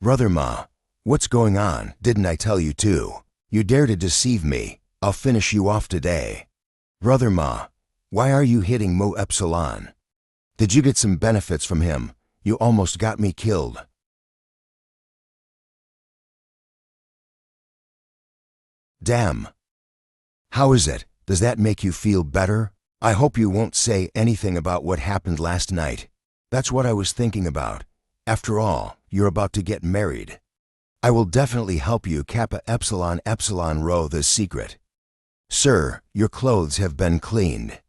Brother Ma, what's going on? Didn't I tell you to? You dare to deceive me. I'll finish you off today. Brother Ma, why are you hitting Mo Epsilon? Did you get some benefits from him? You almost got me killed. Damn. How is it? Does that make you feel better? I hope you won't say anything about what happened last night. That's what I was thinking about. After all, you're about to get married. I will definitely help you Kappa Epsilon Epsilon Rho the secret. Sir, your clothes have been cleaned.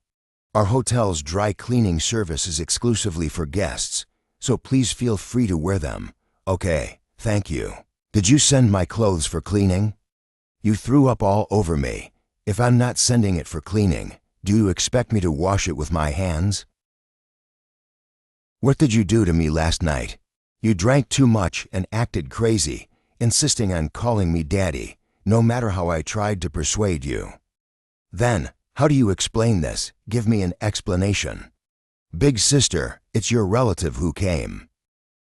Our hotel's dry cleaning service is exclusively for guests, so please feel free to wear them. Okay, thank you. Did you send my clothes for cleaning? You threw up all over me. If I'm not sending it for cleaning, do you expect me to wash it with my hands? What did you do to me last night? You drank too much and acted crazy, insisting on calling me daddy, no matter how I tried to persuade you. Then, how do you explain this? Give me an explanation. Big sister, it's your relative who came.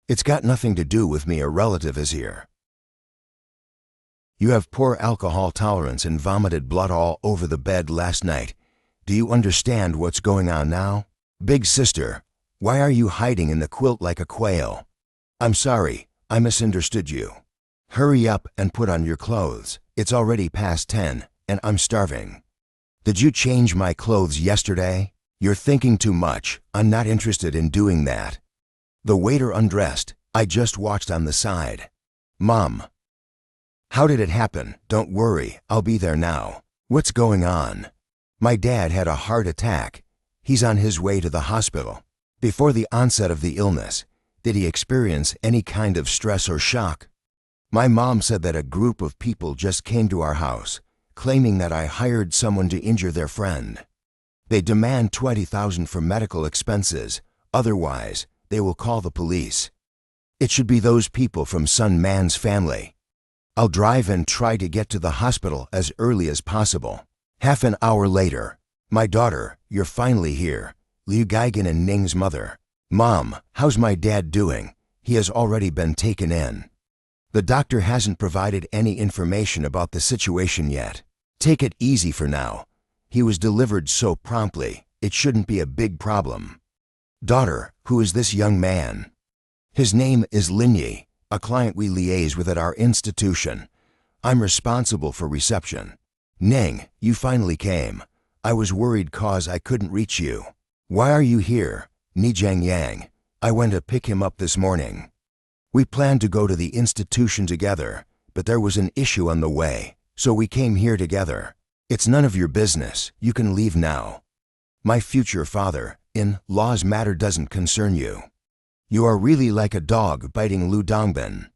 It's got nothing to do with me. A relative is here. You have poor alcohol tolerance and vomited blood all over the bed last night. Do you understand what's going on now? Big sister, why are you hiding in the quilt like a quail? I'm sorry, I misunderstood you. Hurry up and put on your clothes. It's already past 10, and I'm starving. Did you change my clothes yesterday? You're thinking too much. I'm not interested in doing that. The waiter undressed. I just watched on the side. Mom. How did it happen? Don't worry, I'll be there now. What's going on? My dad had a heart attack. He's on his way to the hospital. Before the onset of the illness, did he experience any kind of stress or shock? My mom said that a group of people just came to our house, claiming that I hired someone to injure their friend. They demand $20,000 for medical expenses, otherwise they will call the police. It should be those people from Sun Man's family. I'll drive and try to get to the hospital as early as possible. Half an hour later. My daughter, you're finally here. Liu Gaigan and Ning's mother. Mom, how's my dad doing? He has already been taken in. The doctor hasn't provided any information about the situation yet. Take it easy for now. He was delivered so promptly, it shouldn't be a big problem. Daughter, who is this young man? His name is Lin Yi, a client we liaise with at our institution. I'm responsible for reception. Ning, you finally came. I was worried cause I couldn't reach you. Why are you here? Ni Jiang Yang. I went to pick him up this morning. We planned to go to the institution together, but there was an issue on the way, so we came here together. It's none of your business. You can leave now. My future father-in-law's matter doesn't concern you. You are really like a dog biting Lu Dongbin.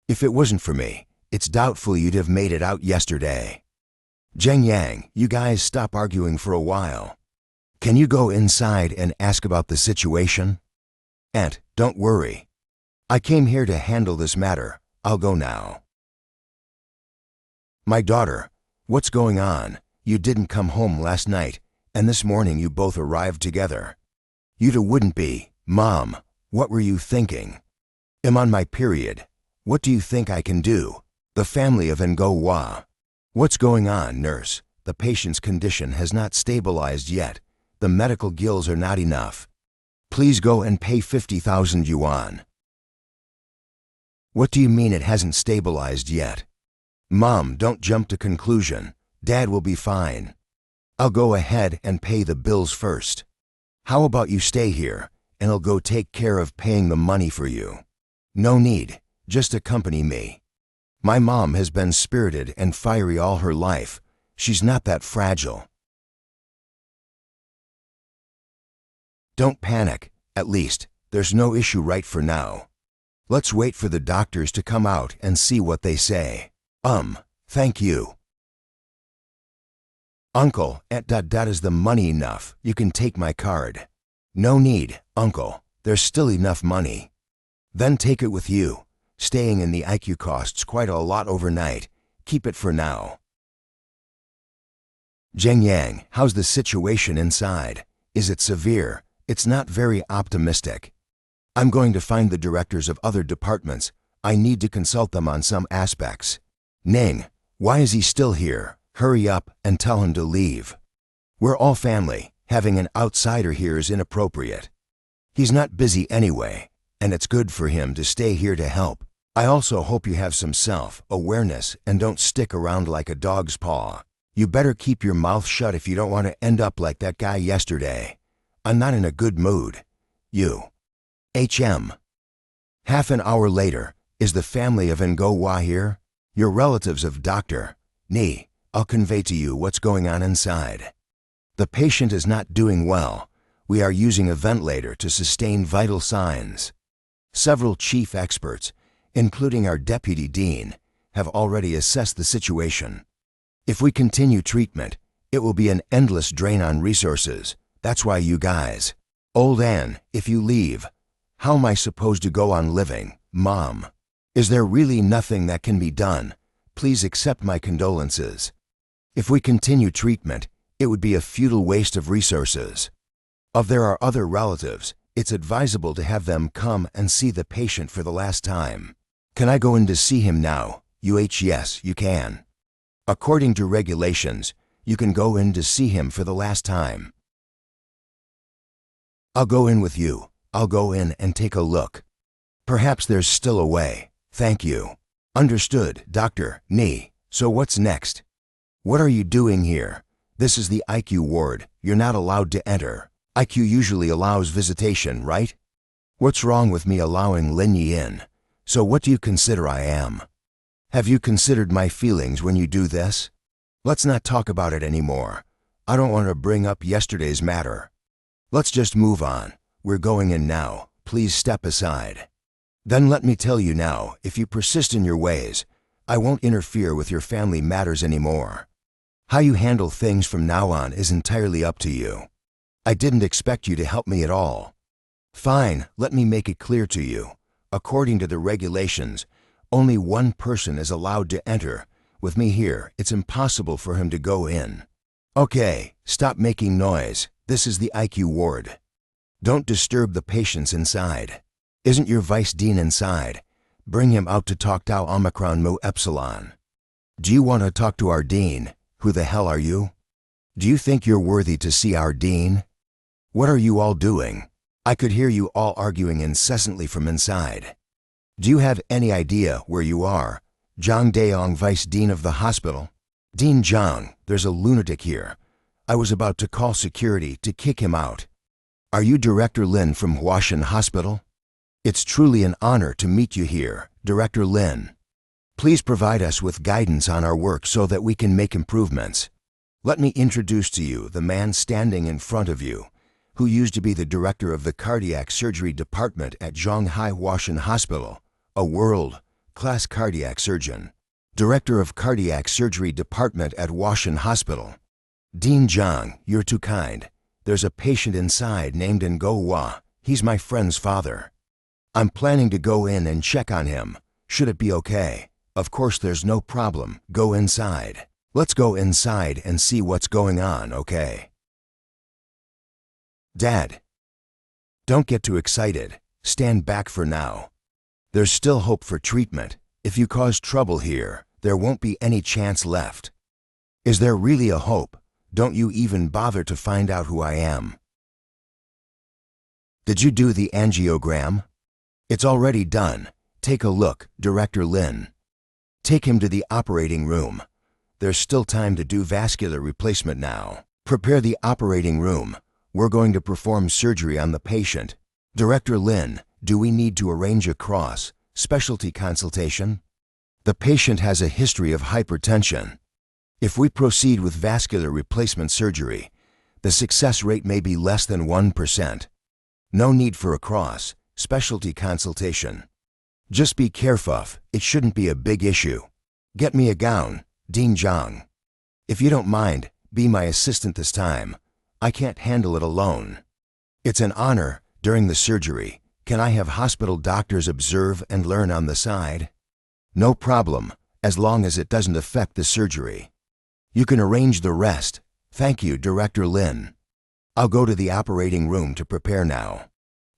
If it wasn't for me, it's doubtful you'd have made it out yesterday. Zheng Yang, you guys stop arguing for a while. Can you go inside and ask about the situation? Aunt, don't worry. I came here to handle this matter. I'll go now. My daughter, what's going on? You didn't come home last night, and this morning you both arrived together. You wouldn't be. Mom, what were you thinking? I'm on my period. What do you think I can do? The family of Manhwa. What's going on, nurse? The patient's condition has not stabilized yet. The medical gills are not enough. Please go and pay 50,000 yuan. What do you mean it hasn't stabilized yet? Mom, don't jump to conclusion. Dad will be fine. I'll go ahead and pay the bills first. How about you stay here, and I'll go take care of paying the money for you. No need, just accompany me. My mom has been spirited and fiery all her life. She's not that fragile. Don't panic. At least, there's no issue right for now. Let's wait for the doctors to come out and see what they say. Thank you. Uncle, is the money enough? You can take my card. No need, Uncle. There's still enough money. Then take it with you. Staying in the IQ costs quite a lot overnight. Keep it for now. Zheng Yang, how's the situation inside? Is it severe? It's not very optimistic. I'm going to find the directors of other departments. I need to consult them on some aspects. Ning, why is he still here? Hurry up and tell him to leave. We're all family. Having an outsider here is inappropriate. He's not busy anyway, and it's good for him to stay here to help. I also hope you have some self-awareness and don't stick around like a dog's paw. You better keep your mouth shut if you don't want to end up like that guy yesterday. I'm not in a good mood. You. HM. Half an hour later, is the family of Manhwa here? Your relatives of Dr. Ni. I'll convey to you what's going on inside. The patient is not doing well. We are using a ventilator to sustain vital signs. Several chief experts, including our deputy dean, have already assessed the situation. If we continue treatment, it will be an endless drain on resources. That's why you guys. Old Anne, if you leave, how am I supposed to go on living? Mom, is there really nothing that can be done? Please accept my condolences. If we continue treatment, it would be a futile waste of resources. There are other relatives, it's advisable to have them come and see the patient for the last time. Can I go in to see him now? Yes, you can. According to regulations, you can go in to see him for the last time. I'll go in with you. I'll go in and take a look. Perhaps there's still a way. Thank you. Understood, Dr. Nee. So what's next? What are you doing here? This is the IQ ward. You're not allowed to enter. IQ usually allows visitation, right? What's wrong with me allowing Lin Yi in? So what do you consider I am? Have you considered my feelings when you do this? Let's not talk about it anymore. I don't want to bring up yesterday's matter. Let's just move on. We're going in now. Please step aside. Then let me tell you now, if you persist in your ways, I won't interfere with your family matters anymore. How you handle things from now on is entirely up to you. I didn't expect you to help me at all. Fine, let me make it clear to you. According to the regulations, only one person is allowed to enter. With me here, it's impossible for him to go in. Okay, stop making noise. This is the IQ ward. Don't disturb the patients inside. Isn't your vice dean inside? Bring him out to talk Tau Omicron Mu Epsilon. Do you want to talk to our dean? Who the hell are you? Do you think you're worthy to see our dean? What are you all doing? I could hear you all arguing incessantly from inside. Do you have any idea where you are? Zhang Daong, vice dean of the hospital. Dean Zhang, there's a lunatic here. I was about to call security to kick him out. Are you Director Lin from Huashan Hospital? It's truly an honor to meet you here, Director Lin. Please provide us with guidance on our work so that we can make improvements. Let me introduce to you the man standing in front of you, who used to be the director of the cardiac surgery department at Zhonghai Huashan Hospital, a world-class cardiac surgeon. Director of cardiac surgery department at Huashan Hospital. Dean Zhang, you're too kind. There's a patient inside named Ngo Hua. He's my friend's father. I'm planning to go in and check on him. Should it be okay? Of course, there's no problem. Go inside. Let's go inside and see what's going on, okay? Dad, don't get too excited. Stand back for now. There's still hope for treatment. If you cause trouble here, there won't be any chance left. Is there really a hope? Don't you even bother to find out who I am. Did you do the angiogram? It's already done. Take a look, Director Lin. Take him to the operating room. There's still time to do vascular replacement now. Prepare the operating room. We're going to perform surgery on the patient. Director Lin, do we need to arrange a specialty consultation? The patient has a history of hypertension. If we proceed with vascular replacement surgery, the success rate may be less than 1%. No need for a specialty consultation. Just be careful, it shouldn't be a big issue. Get me a gown, Dean Zhang. If you don't mind, be my assistant this time. I can't handle it alone. It's an honor. During the surgery, can I have hospital doctors observe and learn on the side? No problem, as long as it doesn't affect the surgery. You can arrange the rest. Thank you, Director Lin. I'll go to the operating room to prepare now.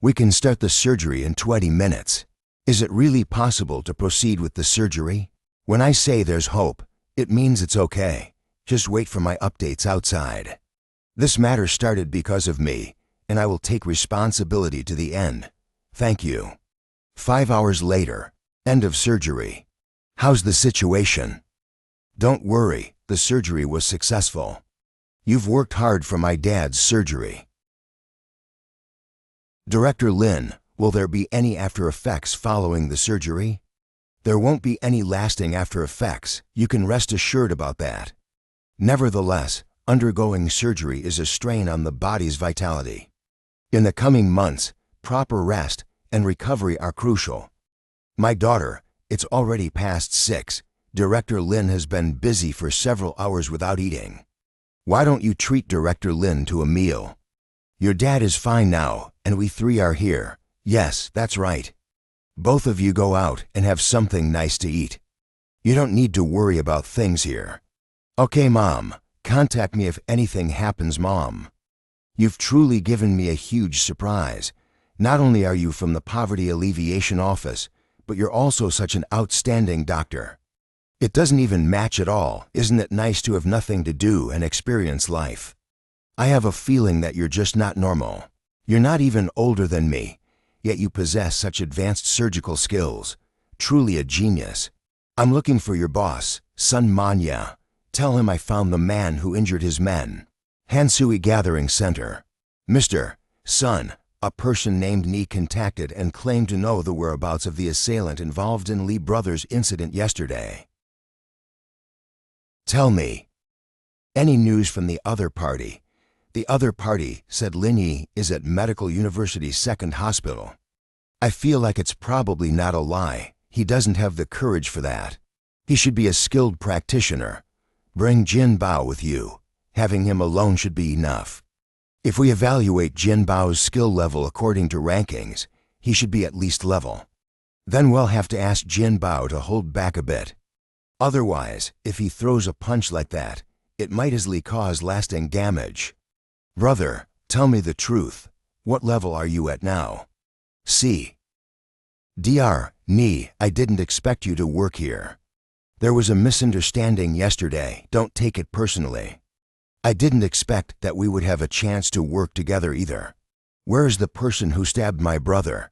We can start the surgery in 20 minutes. Is it really possible to proceed with the surgery? When I say there's hope, it means it's okay. Just wait for my updates outside. This matter started because of me, and I will take responsibility to the end. Thank you. 5 hours later, end of surgery. How's the situation? Don't worry, the surgery was successful. You've worked hard for my dad's surgery. Director Lin, will there be any after effects following the surgery? There won't be any lasting after effects. You can rest assured about that. Nevertheless, undergoing surgery is a strain on the body's vitality. In the coming months, proper rest and recovery are crucial. My daughter, it's already past 6. Director Lin has been busy for several hours without eating. Why don't you treat Director Lin to a meal? Your dad is fine now, and we 3 are here. Yes, that's right. Both of you go out and have something nice to eat. You don't need to worry about things here. Okay, Mom. Contact me if anything happens, Mom. You've truly given me a huge surprise, Not only are you from the Poverty Alleviation Office, but you're also such an outstanding doctor. It doesn't even match at all. Isn't it nice to have nothing to do and experience life? I have a feeling that you're just not normal. You're not even older than me, yet you possess such advanced surgical skills. Truly a genius. I'm looking for your boss, son Manhwa. Tell him I found the man who injured his men. Hansui Gathering Center. Mr. Son, a person named Ni contacted and claimed to know the whereabouts of the assailant involved in Lee Brothers' incident yesterday. Tell me. Any news from the other party? The other party said Linyi is at Medical University's second hospital. I feel like it's probably not a lie. He doesn't have the courage for that. He should be a skilled practitioner. Bring Jin Bao with you. Having him alone should be enough. If we evaluate Jin Bao's skill level according to rankings, he should be at least level. Then we'll have to ask Jin Bao to hold back a bit. Otherwise, if he throws a punch like that, it might easily cause lasting damage. Brother, tell me the truth. What level are you at now? C. Dr. Ni, I didn't expect you to work here. There was a misunderstanding yesterday. Don't take it personally. I didn't expect that we would have a chance to work together either. Where is the person who stabbed my brother?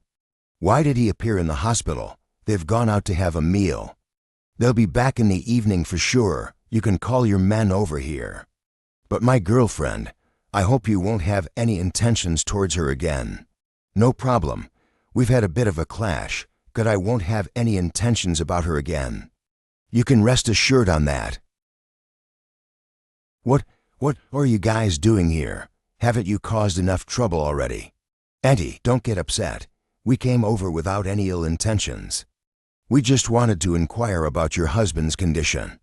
Why did he appear in the hospital? They've gone out to have a meal. They'll be back in the evening for sure. You can call your men over here. But my girlfriend, I hope you won't have any intentions towards her again. No problem. We've had a bit of a clash, but I won't have any intentions about her again. You can rest assured on that. What are you guys doing here? Haven't you caused enough trouble already? Auntie, don't get upset. We came over without any ill intentions. We just wanted to inquire about your husband's condition.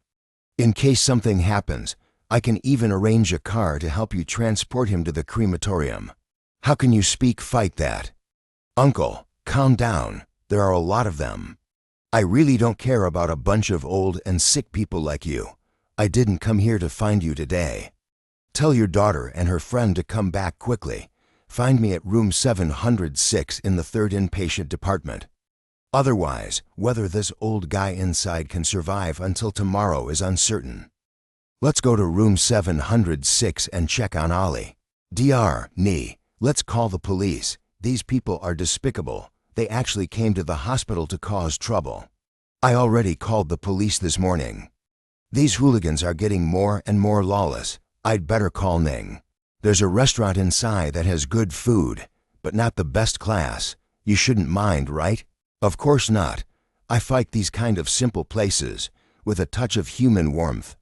In case something happens, I can even arrange a car to help you transport him to the crematorium. How can you fight that? Uncle, calm down. There are a lot of them. I really don't care about a bunch of old and sick people like you. I didn't come here to find you today. Tell your daughter and her friend to come back quickly. Find me at room 706 in the 3rd inpatient department. Otherwise, whether this old guy inside can survive until tomorrow is uncertain. Let's go to room 706 and check on Ali. Dr. Ni, let's call the police. These people are despicable. They actually came to the hospital to cause trouble. I already called the police this morning. These hooligans are getting more and more lawless. I'd better call Ning. There's a restaurant inside that has good food, but not the best class. You shouldn't mind, right? Of course not. I fight these kind of simple places with a touch of human warmth.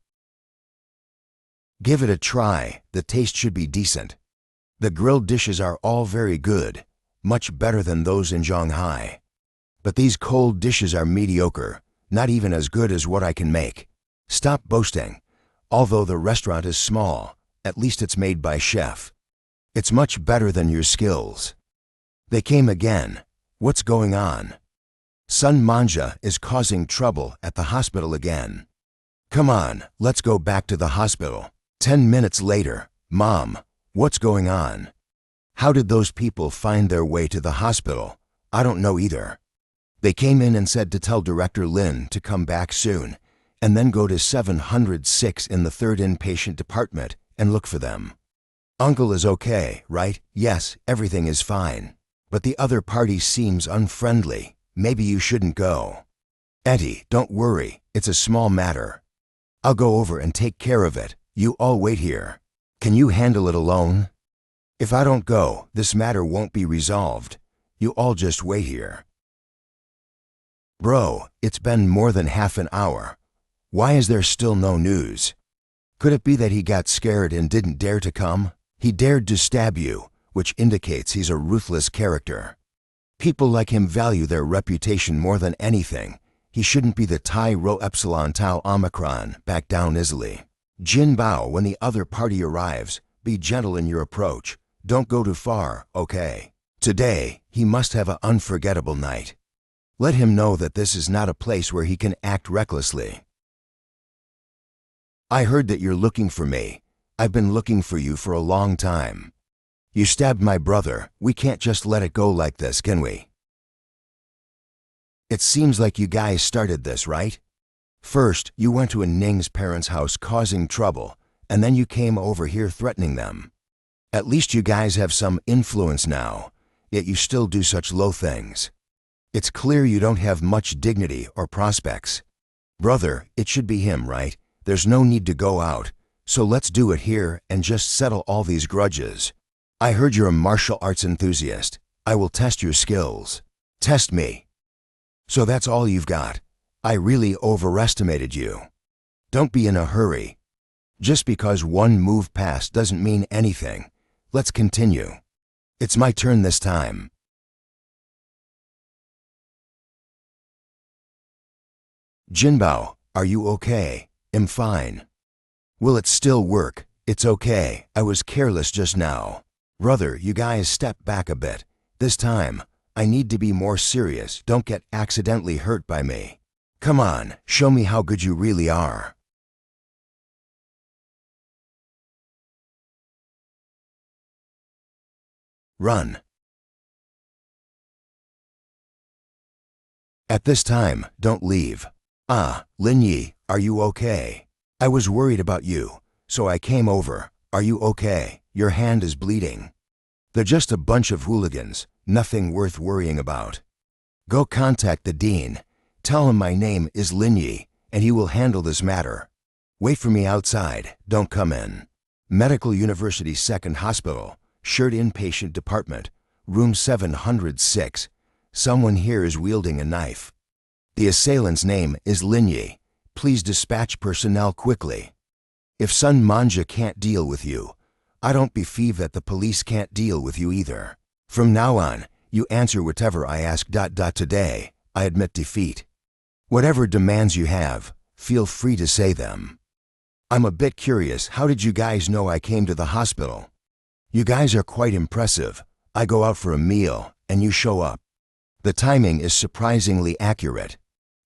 Give it a try. The taste should be decent. The grilled dishes are all very good, much better than those in Shanghai. But these cold dishes are mediocre, not even as good as what I can make. Stop boasting. Although the restaurant is small, at least it's made by chef. It's much better than your skills. They came again. What's going on? Son Manhwa is causing trouble at the hospital again. Come on, let's go back to the hospital. 10 minutes later. Mom, what's going on? How did those people find their way to the hospital? I don't know either. They came in and said to tell Director Lin to come back soon, and then go to 706 in the 3rd inpatient department and look for them. Uncle is okay, right? Yes, everything is fine. But the other party seems unfriendly. Maybe you shouldn't go. Auntie, don't worry. It's a small matter. I'll go over and take care of it. You all wait here. Can you handle it alone? If I don't go, this matter won't be resolved. You all just wait here. Bro, it's been more than half an hour. Why is there still no news? Could it be that he got scared and didn't dare to come? He dared to stab you, which indicates he's a ruthless character. People like him value their reputation more than anything. He shouldn't be the Tai Rho Epsilon Tau Omicron, back down easily. Jin Bao, when the other party arrives, be gentle in your approach. Don't go too far, okay? Today, he must have an unforgettable night. Let him know that this is not a place where he can act recklessly. I heard that you're looking for me. I've been looking for you for a long time. You stabbed my brother. We can't just let it go like this, can we? It seems like you guys started this, right? First, you went to Ning's parents' house causing trouble, and then you came over here threatening them. At least you guys have some influence now, yet you still do such low things. It's clear you don't have much dignity or prospects. Brother, it should be him, right? There's no need to go out, so let's do it here and just settle all these grudges. I heard you're a martial arts enthusiast. I will test your skills. Test me. So that's all you've got. I really overestimated you. Don't be in a hurry. Just because one move passed doesn't mean anything. Let's continue. It's my turn this time. Jinbao, are you okay? I'm fine. Will it still work? It's okay. I was careless just now. Brother, you guys step back a bit. This time, I need to be more serious. Don't get accidentally hurt by me. Come on, show me how good you really are. Run. At this time, don't leave. Ah, Lin Yi, are you okay? I was worried about you, so I came over. Are you okay? Your hand is bleeding. They're just a bunch of hooligans, nothing worth worrying about. Go contact the dean. Tell him my name is Lin Yi, and he will handle this matter. Wait for me outside, don't come in. Medical University Second Hospital, shared inpatient department, room 706. Someone here is wielding a knife. The assailant's name is Lin Yi. Please dispatch personnel quickly. If Sun Manja can't deal with you, I don't believe that the police can't deal with you either. From now on, you answer whatever I ask. Today, I admit defeat. Whatever demands you have, feel free to say them. I'm a bit curious, how did you guys know I came to the hospital? You guys are quite impressive. I go out for a meal, and you show up. The timing is surprisingly accurate.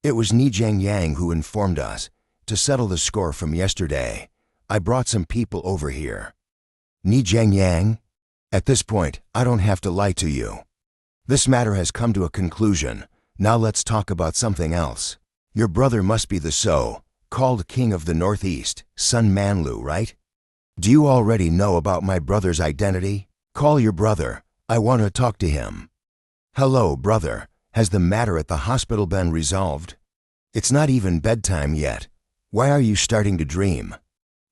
It was Ni Jiangyang who informed us. To settle the score from yesterday, I brought some people over here. Ni Jiangyang? At this point, I don't have to lie to you. This matter has come to a conclusion. Now let's talk about something else. Your brother must be the so-called King of the Northeast, Sun Manlu, right? Do you already know about my brother's identity? Call your brother. I want to talk to him. Hello, brother. Has the matter at the hospital been resolved? It's not even bedtime yet. Why are you starting to dream?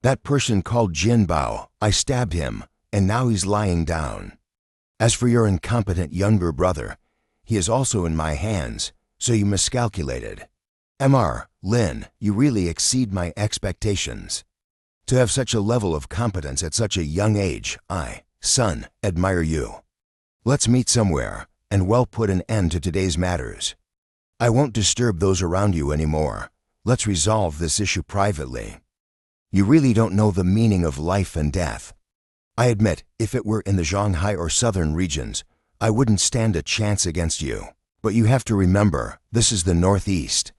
That person called Jin Bao, I stabbed him, and now he's lying down. As for your incompetent younger brother, he is also in my hands, so you miscalculated. Mr. Lin, you really exceed my expectations. To have such a level of competence at such a young age, I, son, admire you. Let's meet somewhere, and well put an end to today's matters. I won't disturb those around you anymore. Let's resolve this issue privately. You really don't know the meaning of life and death. I admit, if it were in the Shanghai or southern regions, I wouldn't stand a chance against you. But you have to remember, this is the Northeast.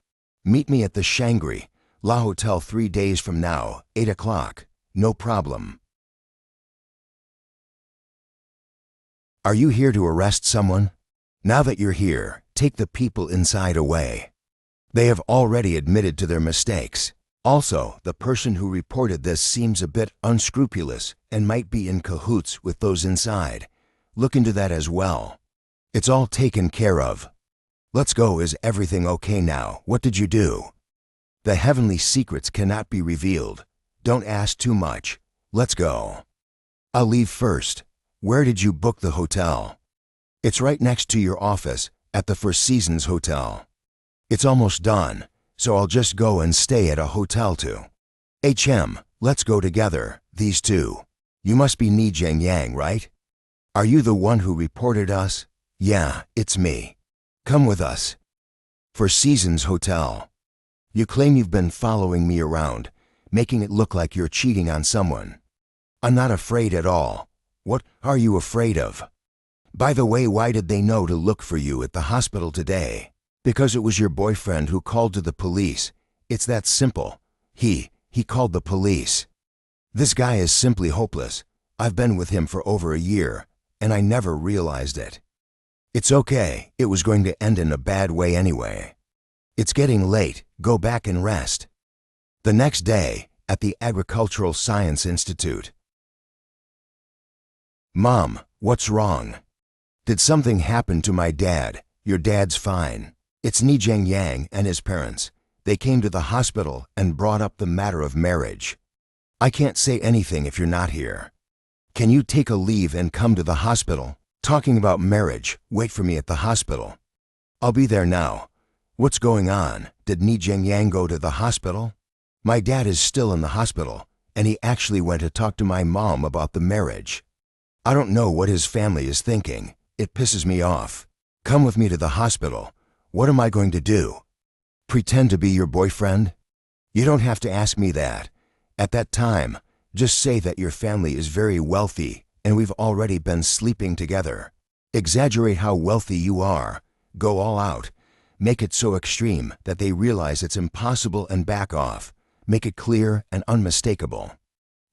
Meet me at the Shangri-La Hotel 3 days from now, 8 o'clock. No problem. Are you here to arrest someone? Now that you're here, take the people inside away. They have already admitted to their mistakes. Also, the person who reported this seems a bit unscrupulous and might be in cahoots with those inside. Look into that as well. It's all taken care of. Let's go. Is everything okay now? What did you do? The heavenly secrets cannot be revealed. Don't ask too much. Let's go. I'll leave first. Where did you book the hotel? It's right next to your office at the Four Seasons Hotel. It's almost done, so I'll just go and stay at a hotel too. Let's go together, these two. You must be Ni Jiangyang, right? Are you the one who reported us? Yeah, it's me. Come with us. Four Seasons Hotel. You claim you've been following me around, making it look like you're cheating on someone. I'm not afraid at all. What are you afraid of? By the way, why did they know to look for you at the hospital today? Because it was your boyfriend who called to the police. It's that simple. He called the police. This guy is simply hopeless. I've been with him for over a year, and I never realized it. It's okay, it was going to end in a bad way anyway. It's getting late, go back and rest. The next day, at the Agricultural Science Institute. Mom, what's wrong? Did something happen to my dad? Your dad's fine. It's Nijeng Yang and his parents. They came to the hospital and brought up the matter of marriage. I can't say anything if you're not here. Can you take a leave and come to the hospital? Talking about marriage, wait for me at the hospital. I'll be there now. What's going on? Did Nijeng Yang go to the hospital? My dad is still in the hospital, and he actually went to talk to my mom about the marriage. I don't know what his family is thinking. It pisses me off. Come with me to the hospital. What am I going to do? Pretend to be your boyfriend? You don't have to ask me that. At that time, just say that your family is very wealthy and we've already been sleeping together. Exaggerate how wealthy you are. Go all out. Make it so extreme that they realize it's impossible and back off. Make it clear and unmistakable.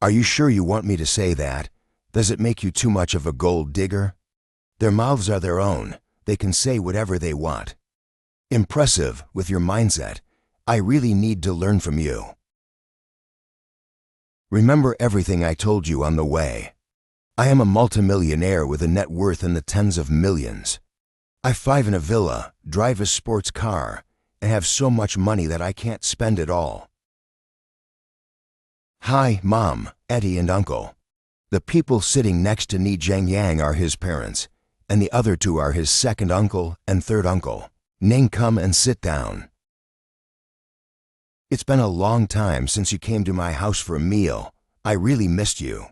Are you sure you want me to say that? Does it make you too much of a gold digger? Their mouths are their own. They can say whatever they want. Impressive with your mindset. I really need to learn from you. Remember everything I told you on the way. I am a multimillionaire with a net worth in the tens of millions. I thrive in a villa, drive a sports car, and have so much money that I can't spend it all. Hi, Mom, Eddie, and Uncle. The people sitting next to Nijeng Yang are his parents, and the other two are his second uncle and third uncle. Ning, come and sit down. It's been a long time since you came to my house for a meal. I really missed you.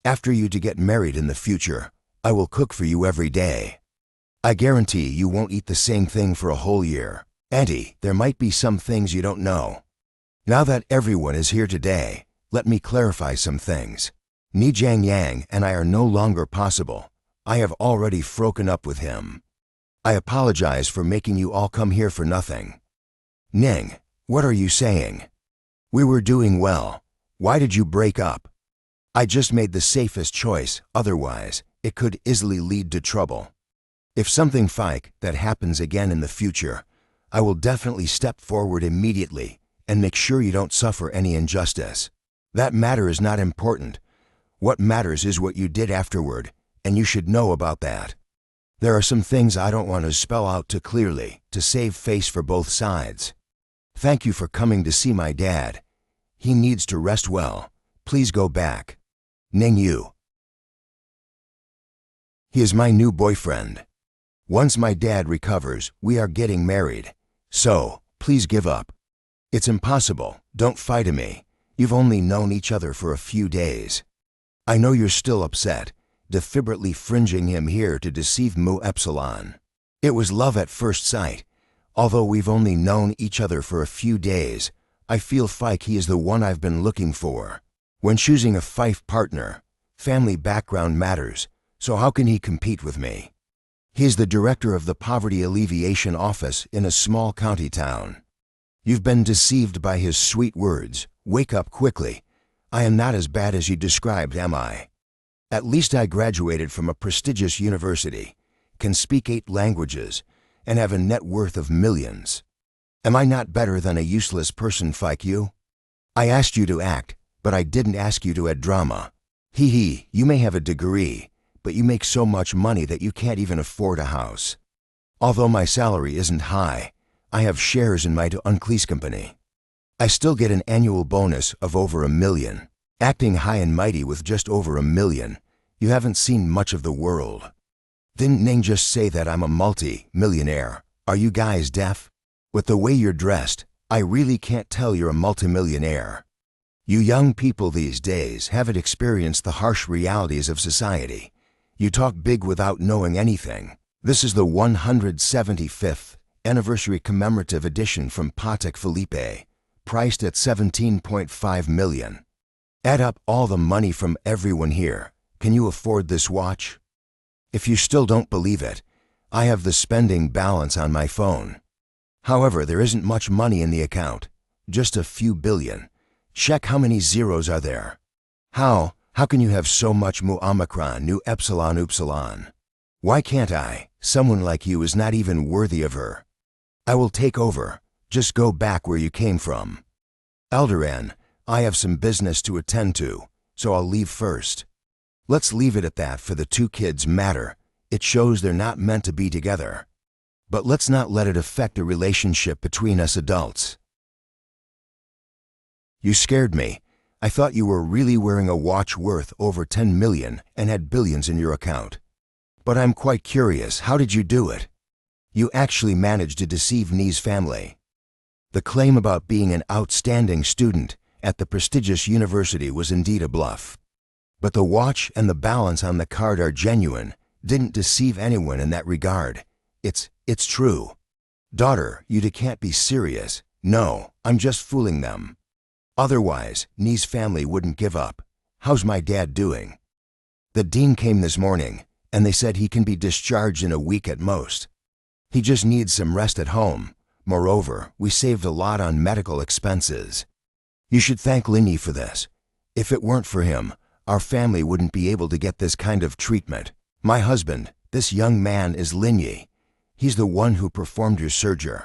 After you to get married in the future, I will cook for you every day. I guarantee you won't eat the same thing for a whole year. Auntie, there might be some things you don't know. Now that everyone is here today, let me clarify some things. Nijeng Yang and I are no longer possible. I have already broken up with him. I apologize for making you all come here for nothing. Ning, what are you saying? We were doing well. Why did you break up? I just made the safest choice, otherwise, it could easily lead to trouble. If something like that happens again in the future, I will definitely step forward immediately and make sure you don't suffer any injustice. That matter is not important. What matters is what you did afterward, and you should know about that. There are some things I don't want to spell out too clearly to save face for both sides. Thank you for coming to see my dad. He needs to rest well. Please go back. Ning Yu. He is my new boyfriend. Once my dad recovers, we are getting married. So, please give up. It's impossible. Don't fight me. You've only known each other for a few days. I know you're still upset, deliberately fringing him here to deceive Mu Epsilon. It was love at first sight. Although we've only known each other for a few days, I feel like he is the one I've been looking for. When choosing a fife partner, family background matters, so how can he compete with me? He is the director of the Poverty Alleviation Office in a small county town. You've been deceived by his sweet words. Wake up quickly. I am not as bad as you described, am I? At least I graduated from a prestigious university, can speak 8 languages, and have a net worth of millions. Am I not better than a useless person like you? I asked you to act, but I didn't ask you to add drama. You may have a degree, but you make so much money that you can't even afford a house. Although my salary isn't high, I have shares in my Unclease company. I still get an annual bonus of over $1 million. Acting high and mighty with just over $1 million, you haven't seen much of the world. Didn't Ning just say that I'm a multi-millionaire? Are you guys deaf? With the way you're dressed, I really can't tell you're a multimillionaire. You young people these days haven't experienced the harsh realities of society. You talk big without knowing anything. This is the 175th anniversary commemorative edition from Patek Philippe, priced at $17.5 million. Add up all the money from everyone here. Can you afford this watch? If you still don't believe it, I have the spending balance on my phone. However, there isn't much money in the account, just a few billion. Check how many zeros are there. How? How can you have so much mu omicron nu epsilon upsilon? Why can't I? Someone like you is not even worthy of her. I will take over. Just go back where you came from. Elderan, I have some business to attend to, so I'll leave first. Let's leave it at that for the two kids matter. It shows they're not meant to be together. But let's not let it affect the relationship between us adults. You scared me. I thought you were really wearing a watch worth over 10 million and had billions in your account. But I'm quite curious, how did you do it? You actually managed to deceive Ni's family. The claim about being an outstanding student at the prestigious university was indeed a bluff. But the watch and the balance on the card are genuine. Didn't deceive anyone in that regard. It's true. Daughter, you can't be serious. No, I'm just fooling them. Otherwise, Ni's family wouldn't give up. How's my dad doing? The dean came this morning, and they said he can be discharged in a week at most. He just needs some rest at home. Moreover, we saved a lot on medical expenses. You should thank Linyi for this. If it weren't for him, our family wouldn't be able to get this kind of treatment. My husband, this young man, is Linyi. He's the one who performed your surgery.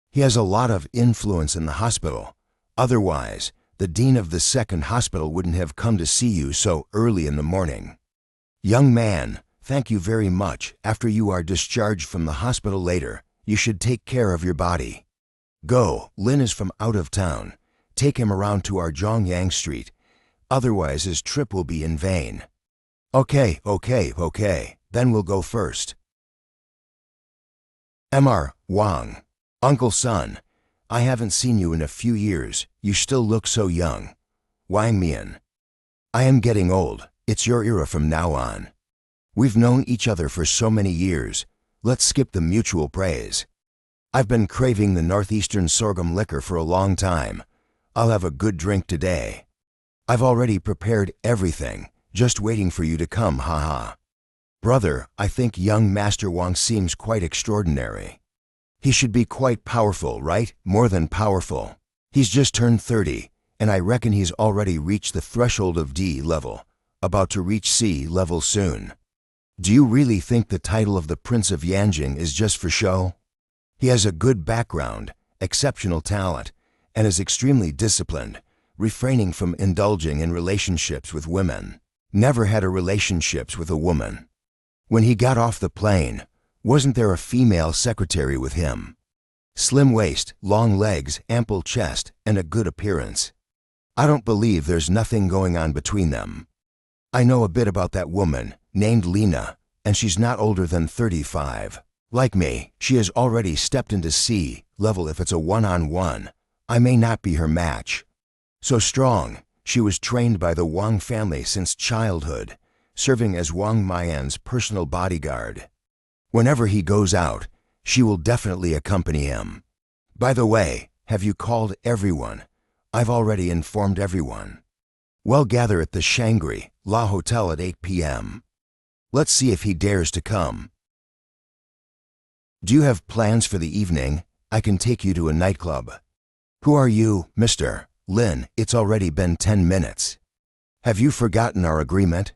He has a lot of influence in the hospital. Otherwise, the dean of the second hospital wouldn't have come to see you so early in the morning. Young man, thank you very much. After you are discharged from the hospital later, you should take care of your body. Go, Lin is from out of town. Take him around to our Zhongyang Street. Otherwise his trip will be in vain. Okay. Then we'll go first. Mr. Wang. Uncle Son, I haven't seen you in a few years. You still look so young. Wang Mian. I am getting old. It's your era from now on. We've known each other for so many years. Let's skip the mutual praise. I've been craving the northeastern sorghum liquor for a long time. I'll have a good drink today. I've already prepared everything, just waiting for you to come, haha. Brother, I think young Master Wang seems quite extraordinary. He should be quite powerful, right? More than powerful. He's just turned 30, and I reckon he's already reached the threshold of D level, about to reach C level soon. Do you really think the title of the Prince of Yanjing is just for show? He has a good background, exceptional talent, and is extremely disciplined, refraining from indulging in relationships with women. Never had a relationships with a woman. When he got off the plane, wasn't there a female secretary with him? Slim waist, long legs, ample chest, and a good appearance. I don't believe there's nothing going on between them. I know a bit about that woman, named Lena, and she's not older than 35. Like me, she has already stepped into C level. If it's a one-on-one, I may not be her match. So strong, she was trained by the Wang family since childhood, serving as Wang Mian's personal bodyguard. Whenever he goes out, she will definitely accompany him. By the way, have you called everyone? I've already informed everyone. We'll gather at the Shangri-La Hotel at 8 p.m. Let's see if he dares to come. Do you have plans for the evening? I can take you to a nightclub. Who are you, Mr. Lin? It's already been 10 minutes. Have you forgotten our agreement?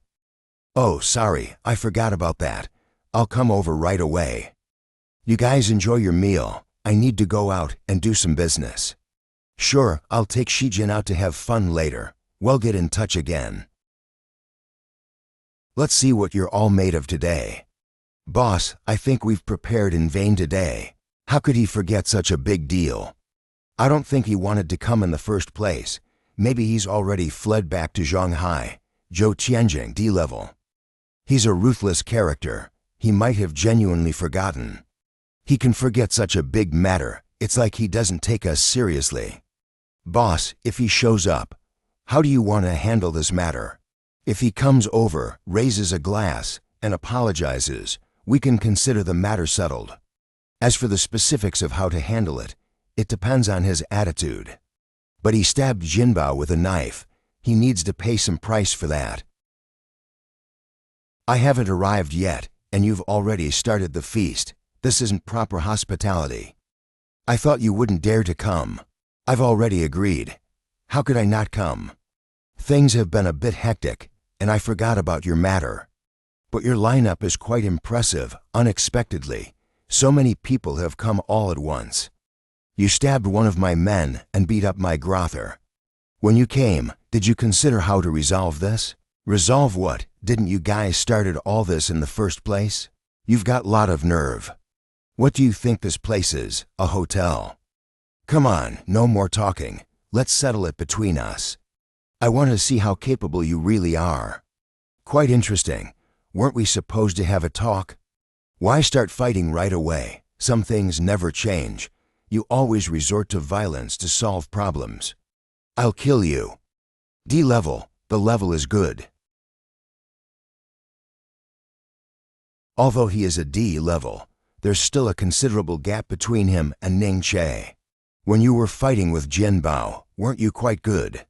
Oh, sorry, I forgot about that. I'll come over right away. You guys enjoy your meal. I need to go out and do some business. Sure, I'll take Shijin out to have fun later. We'll get in touch again. Let's see what you're all made of today. Boss, I think we've prepared in vain today. How could he forget such a big deal? I don't think he wanted to come in the first place. Maybe he's already fled back to Shanghai, Zhou Tianjing D level. He's a ruthless character. He might have genuinely forgotten. He can forget such a big matter. It's like he doesn't take us seriously. Boss, if he shows up, how do you want to handle this matter? If he comes over, raises a glass, and apologizes, we can consider the matter settled. As for the specifics of how to handle it, it depends on his attitude. But he stabbed Jinbao with a knife. He needs to pay some price for that. I haven't arrived yet, and you've already started the feast. This isn't proper hospitality. I thought you wouldn't dare to come. I've already agreed. How could I not come? Things have been a bit hectic. and I forgot about your matter. But your lineup is quite impressive, unexpectedly. So many people have come all at once. You stabbed one of my men and beat up my grother. When you came, did you consider how to resolve this? Resolve what? Didn't you guys started all this in the first place? You've got lot of nerve. What do you think this place is, a hotel? Come on, no more talking. Let's settle it between us. I want to see how capable you really are. Quite interesting. Weren't we supposed to have a talk? Why start fighting right away? Some things never change. You always resort to violence to solve problems. I'll kill you. D level, the level is good. Although he is a D level, there's still a considerable gap between him and Ning Che. When you were fighting with Jin Bao, weren't you quite good?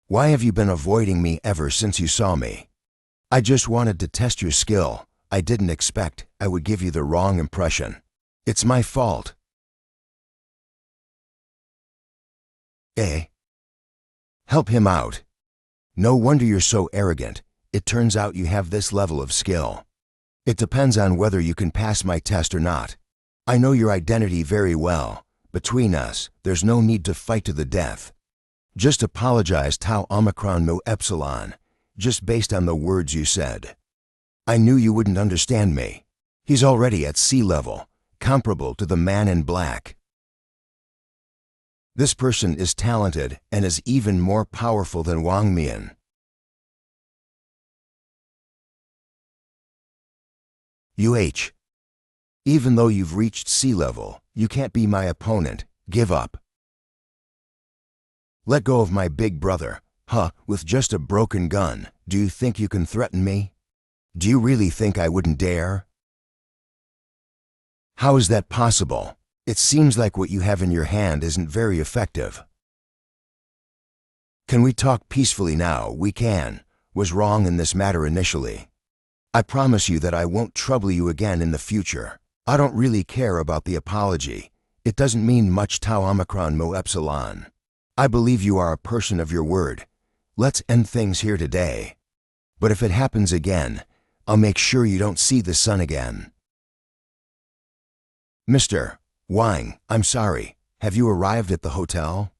Why have you been avoiding me ever since you saw me? I just wanted to test your skill. I didn't expect I would give you the wrong impression. It's my fault. Eh? Help him out. No wonder you're so arrogant. It turns out you have this level of skill. It depends on whether you can pass my test or not. I know your identity very well. Between us, there's no need to fight to the death. Just apologize Tau Omicron Mu Epsilon, just based on the words you said. I knew you wouldn't understand me. He's already at sea level, comparable to the man in black. This person is talented and is even more powerful than Wang Mian. Even though you've reached sea level, you can't be my opponent. Give up. Let go of my big brother. With just a broken gun, do you think you can threaten me? Do you really think I wouldn't dare? How is that possible? It seems like what you have in your hand isn't very effective. Can we talk peacefully now? We can. Was wrong in this matter initially. I promise you that I won't trouble you again in the future. I don't really care about the apology. It doesn't mean much Tau Omicron Mu Epsilon. I believe you are a person of your word. Let's end things here today. But if it happens again, I'll make sure you don't see the sun again. Mr. Wang, I'm sorry. Have you arrived at the hotel?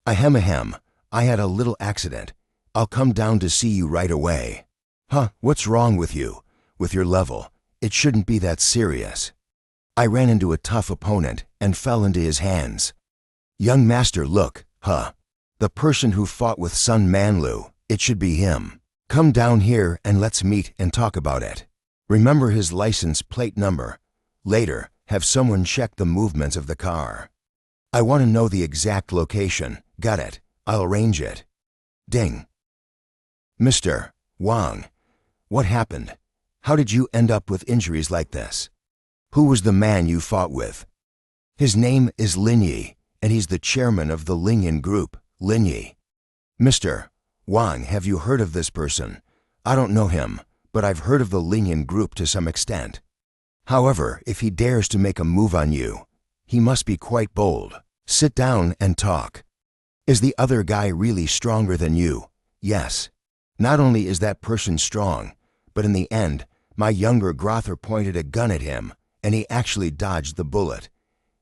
Ahem. I had a little accident. I'll come down to see you right away. What's wrong with you? With your level, it shouldn't be that serious. I ran into a tough opponent and fell into his hands. Young master, look, the person who fought with Sun Manlu, it should be him. Come down here and let's meet and talk about it. Remember his license plate number. Later, have someone check the movements of the car. I want to know the exact location. Got it. I'll arrange it. Ding. Mr. Wang, what happened? How did you end up with injuries like this? Who was the man you fought with? His name is Lin Yi, and he's the chairman of the Lingyan Group, Lin Yi. Mr. Wang, have you heard of this person? I don't know him, but I've heard of the Lingyan Group to some extent. However, if he dares to make a move on you, he must be quite bold. Sit down and talk. Is the other guy really stronger than you? Yes. Not only is that person strong, but in the end, my younger Grother pointed a gun at him, and he actually dodged the bullet.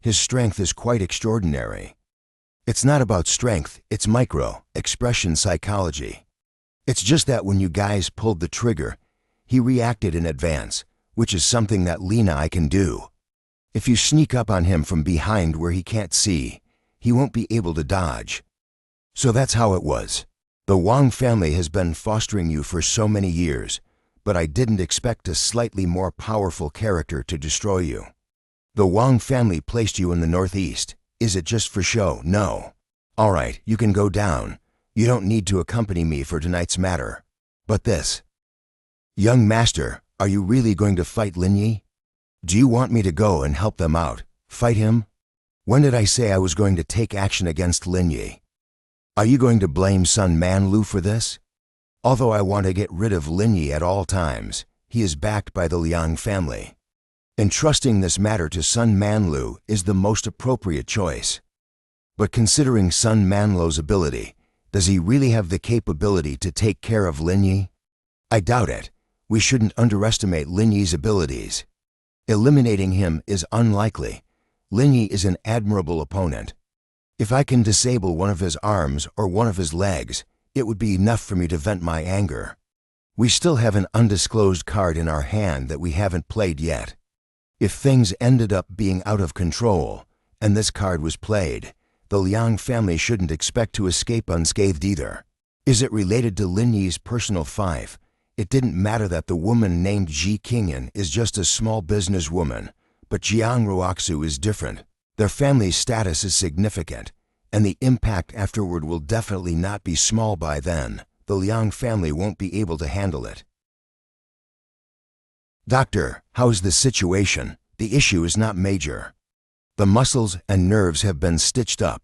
His strength is quite extraordinary. It's not about strength, it's micro-expression psychology. It's just that when you guys pulled the trigger, he reacted in advance, which is something that Lena I can do. If you sneak up on him from behind where he can't see, he won't be able to dodge. So that's how it was. The Wang family has been fostering you for so many years, but I didn't expect a slightly more powerful character to destroy you. The Wang family placed you in the Northeast. Is it just for show? No. All right, you can go down. You don't need to accompany me for tonight's matter. But this. Young master, are you really going to fight Lin Yi? Do you want me to go and help them out? Fight him? When did I say I was going to take action against Lin Yi? Are you going to blame Sun Manlu for this? Although I want to get rid of Lin Yi at all times, he is backed by the Liang family. Entrusting this matter to Sun Manlu is the most appropriate choice. But considering Sun Manlu's ability, does he really have the capability to take care of Lin Yi? I doubt it. We shouldn't underestimate Lin Yi's abilities. Eliminating him is unlikely. Lin Yi is an admirable opponent. If I can disable one of his arms or one of his legs, it would be enough for me to vent my anger. We still have an undisclosed card in our hand that we haven't played yet. If things ended up being out of control, and this card was played, the Liang family shouldn't expect to escape unscathed either. Is it related to Lin Yi's personal fief? It didn't matter that the woman named Ji Qingyan is just a small businesswoman, but Jiang Ruoxu is different. Their family's status is significant, and the impact afterward will definitely not be small by then. The Liang family won't be able to handle it. Doctor, how's the situation? The issue is not major. The muscles and nerves have been stitched up.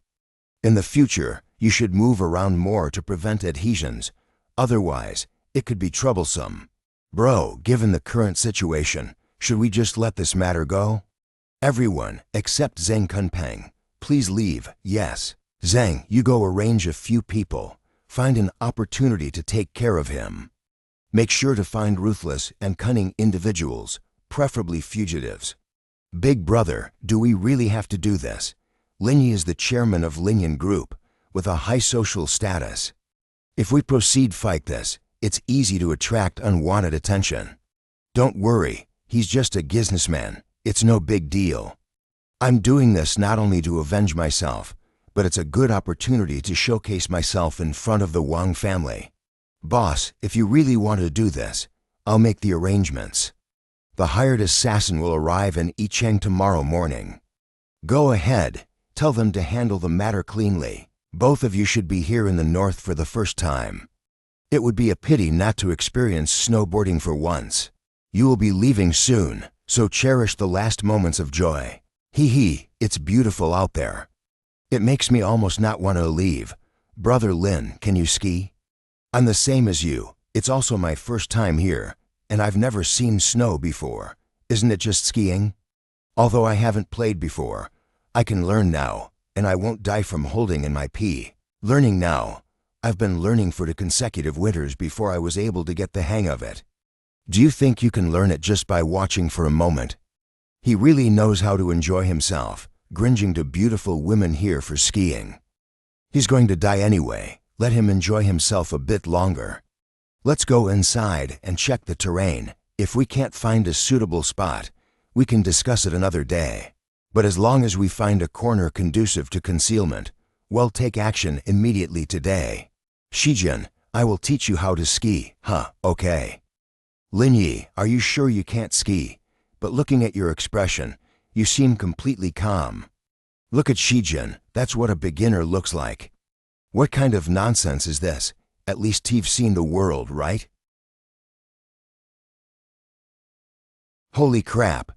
In the future, you should move around more to prevent adhesions. Otherwise, it could be troublesome. Bro, given the current situation, should we just let this matter go? Everyone, except Zheng Kunpeng, please leave, yes. Zheng, you go arrange a few people. Find an opportunity to take care of him. Make sure to find ruthless and cunning individuals, preferably fugitives. Big brother, do we really have to do this? Lin Yi is the chairman of Linyan Group, with a high social status. If we proceed fight this, it's easy to attract unwanted attention. Don't worry, he's just a businessman. It's no big deal. I'm doing this not only to avenge myself, but it's a good opportunity to showcase myself in front of the Wang family. Boss, if you really want to do this, I'll make the arrangements. The hired assassin will arrive in Yicheng tomorrow morning. Go ahead, tell them to handle the matter cleanly. Both of you should be here in the north for the first time. It would be a pity not to experience snowboarding for once. You will be leaving soon, so cherish the last moments of joy. Hee hee, it's beautiful out there. It makes me almost not want to leave. Brother Lin, can you ski? I'm the same as you. It's also my first time here, and I've never seen snow before. Isn't it just skiing? Although I haven't played before, I can learn now, and I won't die from holding in my pee. Learning now. I've been learning for the consecutive winters before I was able to get the hang of it. Do you think you can learn it just by watching for a moment? He really knows how to enjoy himself, gringing to beautiful women here for skiing. He's going to die anyway. Let him enjoy himself a bit longer. Let's go inside and check the terrain. If we can't find a suitable spot, we can discuss it another day. But as long as we find a corner conducive to concealment, we'll take action immediately today. Shijin, I will teach you how to ski, okay. Lin Yi, are you sure you can't ski? But looking at your expression, you seem completely calm. Look at Shijin, that's what a beginner looks like. What kind of nonsense is this? At least you've seen the world, right? Holy crap.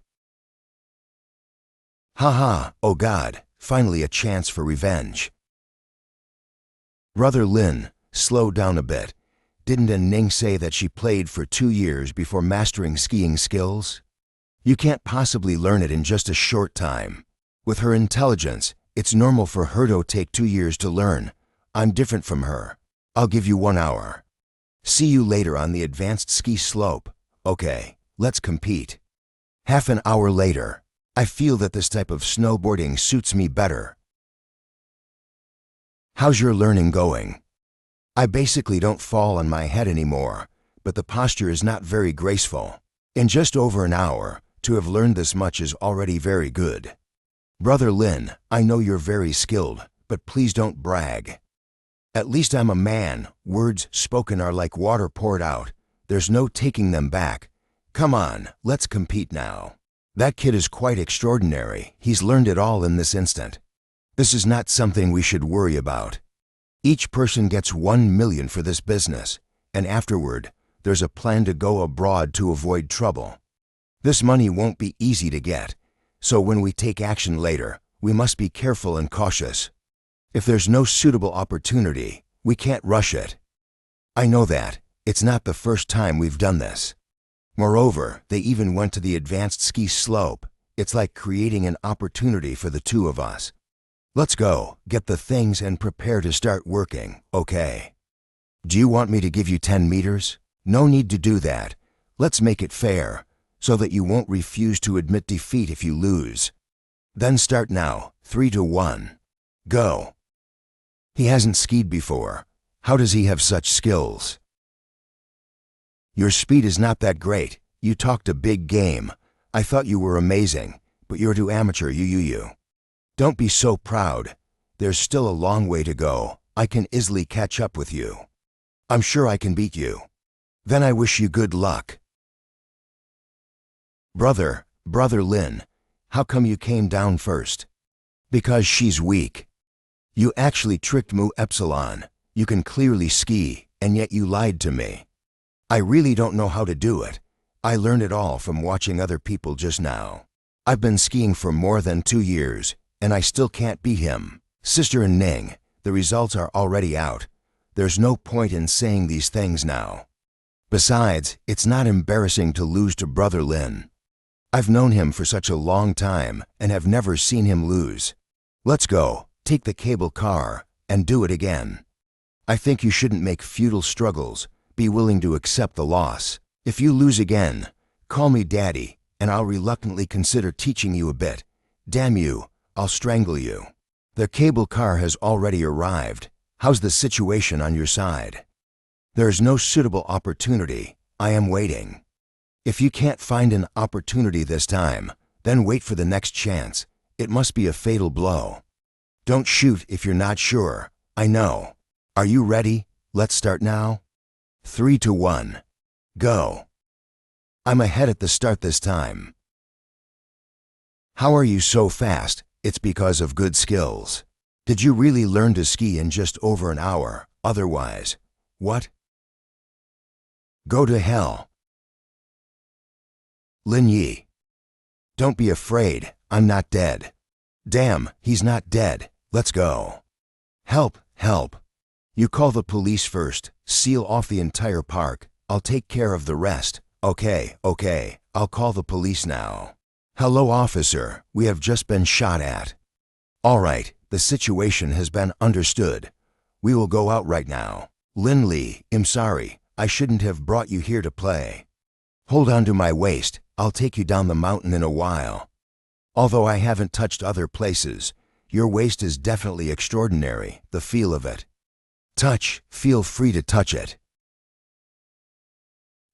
Haha, oh God, finally a chance for revenge. Brother Lin, slow down a bit. Didn't Ning say that she played for 2 years before mastering skiing skills? You can't possibly learn it in just a short time. With her intelligence, it's normal for her to take 2 years to learn. I'm different from her. I'll give you 1 hour. See you later on the advanced ski slope. Okay, let's compete. Half an hour later. I feel that this type of snowboarding suits me better. How's your learning going? I basically don't fall on my head anymore, but the posture is not very graceful. In just over an hour, to have learned this much is already very good. Brother Lin, I know you're very skilled, but please don't brag. At least I'm a man. Words spoken are like water poured out. There's no taking them back. Come on, let's compete now. That kid is quite extraordinary. He's learned it all in this instant. This is not something we should worry about. Each person gets 1 million for this business, and afterward, there's a plan to go abroad to avoid trouble. This money won't be easy to get, so when we take action later, we must be careful and cautious. If there's no suitable opportunity, we can't rush it. I know that. It's not the first time we've done this. Moreover, they even went to the advanced ski slope. It's like creating an opportunity for the two of us. Let's go, get the things and prepare to start working, okay? Do you want me to give you 10 meters? No need to do that. Let's make it fair, so that you won't refuse to admit defeat if you lose. Then start now, 3 to 1. Go. He hasn't skied before. How does he have such skills? Your speed is not that great. You talked a big game. I thought you were amazing, but you're too amateur, you. Don't be so proud. There's still a long way to go. I can easily catch up with you. I'm sure I can beat you. Then I wish you good luck. Brother Lin, how come you came down first? Because she's weak. You actually tricked Mu Epsilon. You can clearly ski, and yet you lied to me. I really don't know how to do it. I learned it all from watching other people just now. I've been skiing for more than 2 years, and I still can't beat him. Sister and Ning, the results are already out. There's no point in saying these things now. Besides, it's not embarrassing to lose to Brother Lin. I've known him for such a long time and have never seen him lose. Let's go, take the cable car, and do it again. I think you shouldn't make futile struggles. Be willing to accept the loss. If you lose again, call me Daddy, and I'll reluctantly consider teaching you a bit. Damn you, I'll strangle you. The cable car has already arrived. How's the situation on your side? There's no suitable opportunity. I am waiting. If you can't find an opportunity this time, then wait for the next chance. It must be a fatal blow. Don't shoot if you're not sure. I know. Are you ready? Let's start now. 3 to 1. Go. I'm ahead at the start this time. How are you so fast? It's because of good skills. Did you really learn to ski in just over an hour? Otherwise, what? Go to hell. Lin Yi. Don't be afraid, I'm not dead. Damn, he's not dead. Let's go. Help, help. You call the police first, seal off the entire park. I'll take care of the rest. Okay, I'll call the police now. Hello, officer, we have just been shot at. All right, the situation has been understood. We will go out right now. Lin Li, I'm sorry, I shouldn't have brought you here to play. Hold on to my waist, I'll take you down the mountain in a while. Although I haven't touched other places, your waist is definitely extraordinary, the feel of it. Touch, feel free to touch it.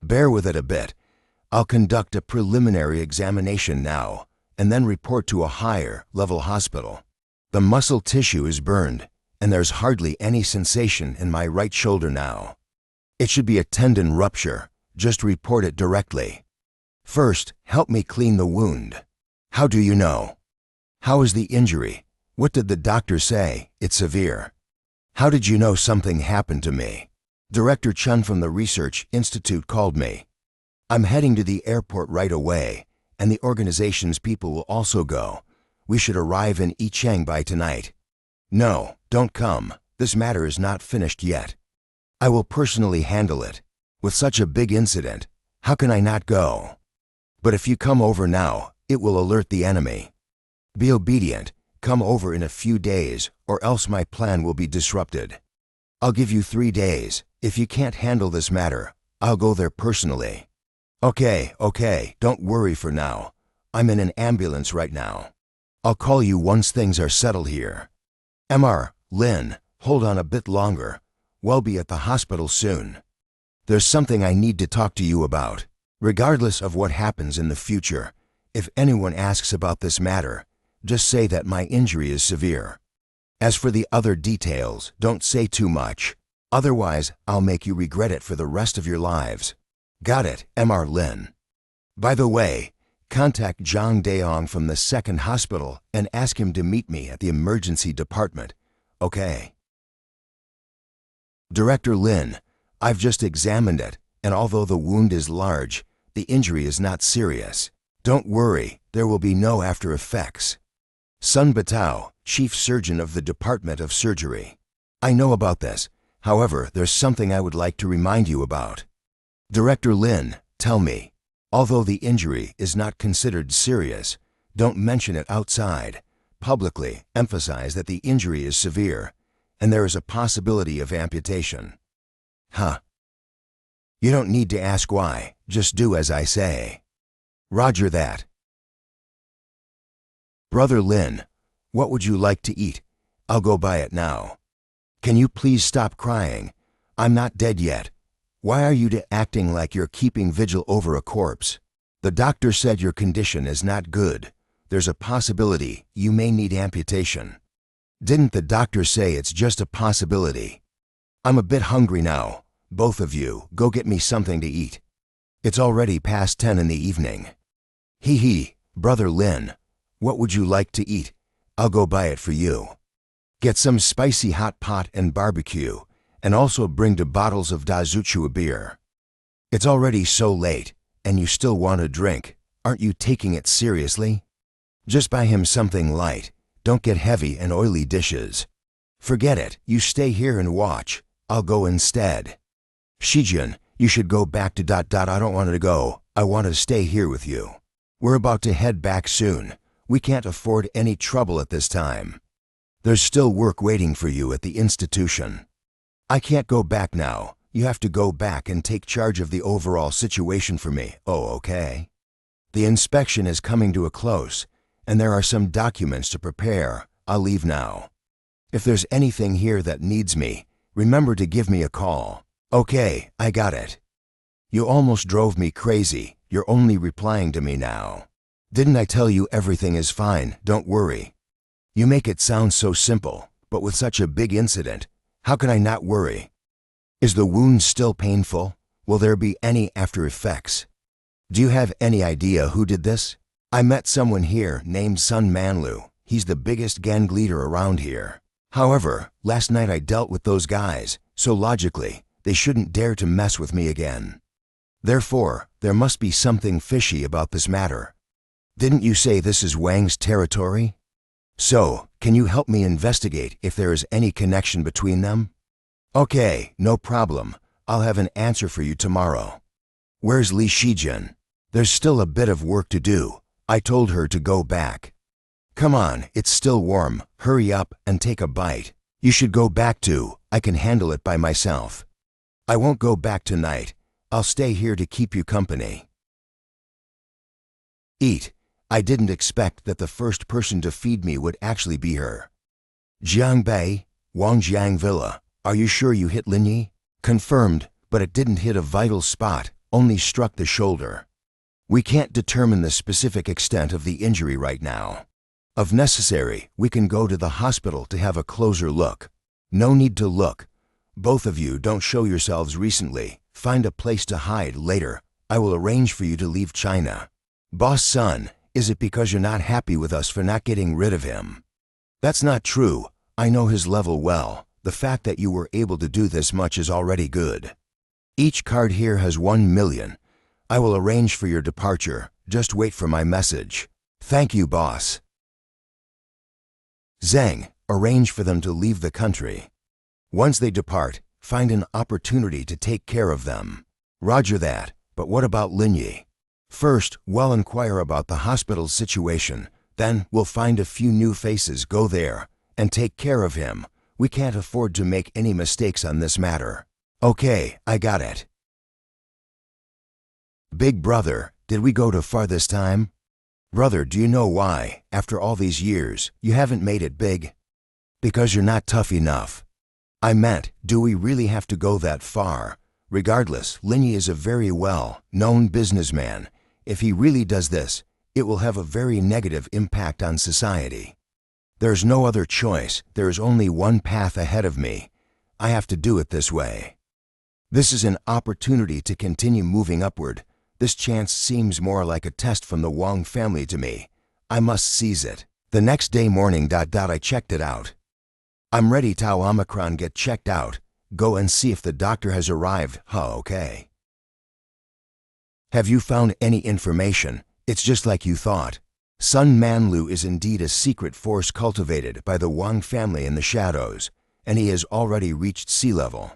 Bear with it a bit. I'll conduct a preliminary examination now, and then report to a higher level hospital. The muscle tissue is burned, and there's hardly any sensation in my right shoulder now. It should be a tendon rupture. Just report it directly. First, help me clean the wound. How do you know? How is the injury? What did the doctor say? It's severe. How did you know something happened to me? Director Chun from the Research Institute called me. I'm heading to the airport right away, and the organization's people will also go. We should arrive in Yicheng by tonight. No, don't come. This matter is not finished yet. I will personally handle it. With such a big incident, how can I not go? But if you come over now, it will alert the enemy. Be obedient. Come over in a few days, or else my plan will be disrupted. I'll give you 3 days. If you can't handle this matter, I'll go there personally. Okay, don't worry for now. I'm in an ambulance right now. I'll call you once things are settled here. Mr. Lin, hold on a bit longer. We'll be at the hospital soon. There's something I need to talk to you about. Regardless of what happens in the future, if anyone asks about this matter, just say that my injury is severe. As for the other details, don't say too much. Otherwise, I'll make you regret it for the rest of your lives. Got it, Mr. Lin. By the way, contact Zhang Deong from the 2nd hospital and ask him to meet me at the emergency department. Okay. Director Lin, I've just examined it, and although the wound is large, the injury is not serious. Don't worry, there will be no after effects. Sun Batao, Chief Surgeon of the Department of Surgery. I know about this. However, there's something I would like to remind you about. Director Lin, tell me, although the injury is not considered serious, don't mention it outside. Publicly emphasize that the injury is severe, and there is a possibility of amputation. Huh. You don't need to ask why, just do as I say. Roger that. Brother Lin, what would you like to eat? I'll go buy it now. Can you please stop crying? I'm not dead yet. Why are you acting like you're keeping vigil over a corpse? The doctor said your condition is not good. There's a possibility you may need amputation. Didn't the doctor say it's just a possibility? I'm a bit hungry now. Both of you, go get me something to eat. It's already past 10 in the evening. Hee, Brother Lin, what would you like to eat? I'll go buy it for you. Get some spicy hot pot and barbecue, and also bring 2 bottles of Dazuchua beer. It's already so late, and you still want a drink. Aren't you taking it seriously? Just buy him something light. Don't get heavy and oily dishes. Forget it, you stay here and watch. I'll go instead. Shijun, you should go back to ... I don't want to go. I want to stay here with you. We're about to head back soon. We can't afford any trouble at this time. There's still work waiting for you at the institution. I can't go back now. You have to go back and take charge of the overall situation for me. Oh, okay. The inspection is coming to a close, and there are some documents to prepare. I'll leave now. If there's anything here that needs me, remember to give me a call. Okay, I got it. You almost drove me crazy. You're only replying to me now. Didn't I tell you everything is fine? Don't worry. You make it sound so simple, but with such a big incident, how can I not worry? Is the wound still painful? Will there be any after effects? Do you have any idea who did this? I met someone here named Sun Manlu. He's the biggest gang leader around here. However, last night I dealt with those guys, so logically, they shouldn't dare to mess with me again. Therefore, there must be something fishy about this matter. Didn't you say this is Wang's territory? So, can you help me investigate if there is any connection between them? Okay, no problem. I'll have an answer for you tomorrow. Where's Li Shijun? There's still a bit of work to do. I told her to go back. Come on, it's still warm. Hurry up and take a bite. You should go back too. I can handle it by myself. I won't go back tonight. I'll stay here to keep you company. Eat. I didn't expect that the first person to feed me would actually be her. Jiangbei, Wangjiang Villa. Are you sure you hit Linyi? Confirmed, but it didn't hit a vital spot, only struck the shoulder. We can't determine the specific extent of the injury right now. If necessary, we can go to the hospital to have a closer look. No need to look. Both of you don't show yourselves recently. Find a place to hide later. I will arrange for you to leave China. Boss son, is it because you're not happy with us for not getting rid of him? That's not true. I know his level well. The fact that you were able to do this much is already good. Each card here has 1 million. I will arrange for your departure. Just wait for my message. Thank you, boss. Zhang, arrange for them to leave the country. Once they depart, find an opportunity to take care of them. Roger that, but what about Linyi? First, we'll inquire about the hospital's situation. Then, we'll find a few new faces, go there, and take care of him. We can't afford to make any mistakes on this matter. Okay, I got it. Big brother, did we go too far this time? Brother, do you know why, after all these years, you haven't made it big? Because you're not tough enough. I meant, do we really have to go that far? Regardless, Linyi is a very well-known businessman. If he really does this, it will have a very negative impact on society. There's no other choice. There is only one path ahead of me. I have to do it this way. This is an opportunity to continue moving upward. This chance seems more like a test from the Wang family to me. I must seize it. The next day morning, I checked it out. I'm ready. Tau Omicron get checked out. Go and see if the doctor has arrived. Okay. Have you found any information? It's just like you thought. Sun Manlu is indeed a secret force cultivated by the Wang family in the shadows, and he has already reached sea level.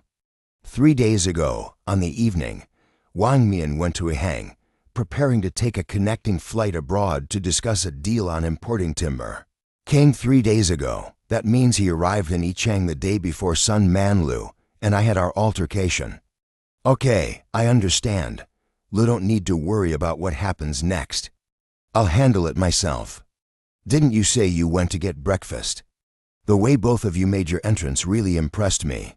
3 days ago, on the evening, Wang Mian went to Ehang, preparing to take a connecting flight abroad to discuss a deal on importing timber. Came 3 days ago. That means he arrived in Yichang the day before Sun Manlu, and I had our altercation. Okay, I understand. You don't need to worry about what happens next. I'll handle it myself. Didn't you say you went to get breakfast? The way both of you made your entrance really impressed me.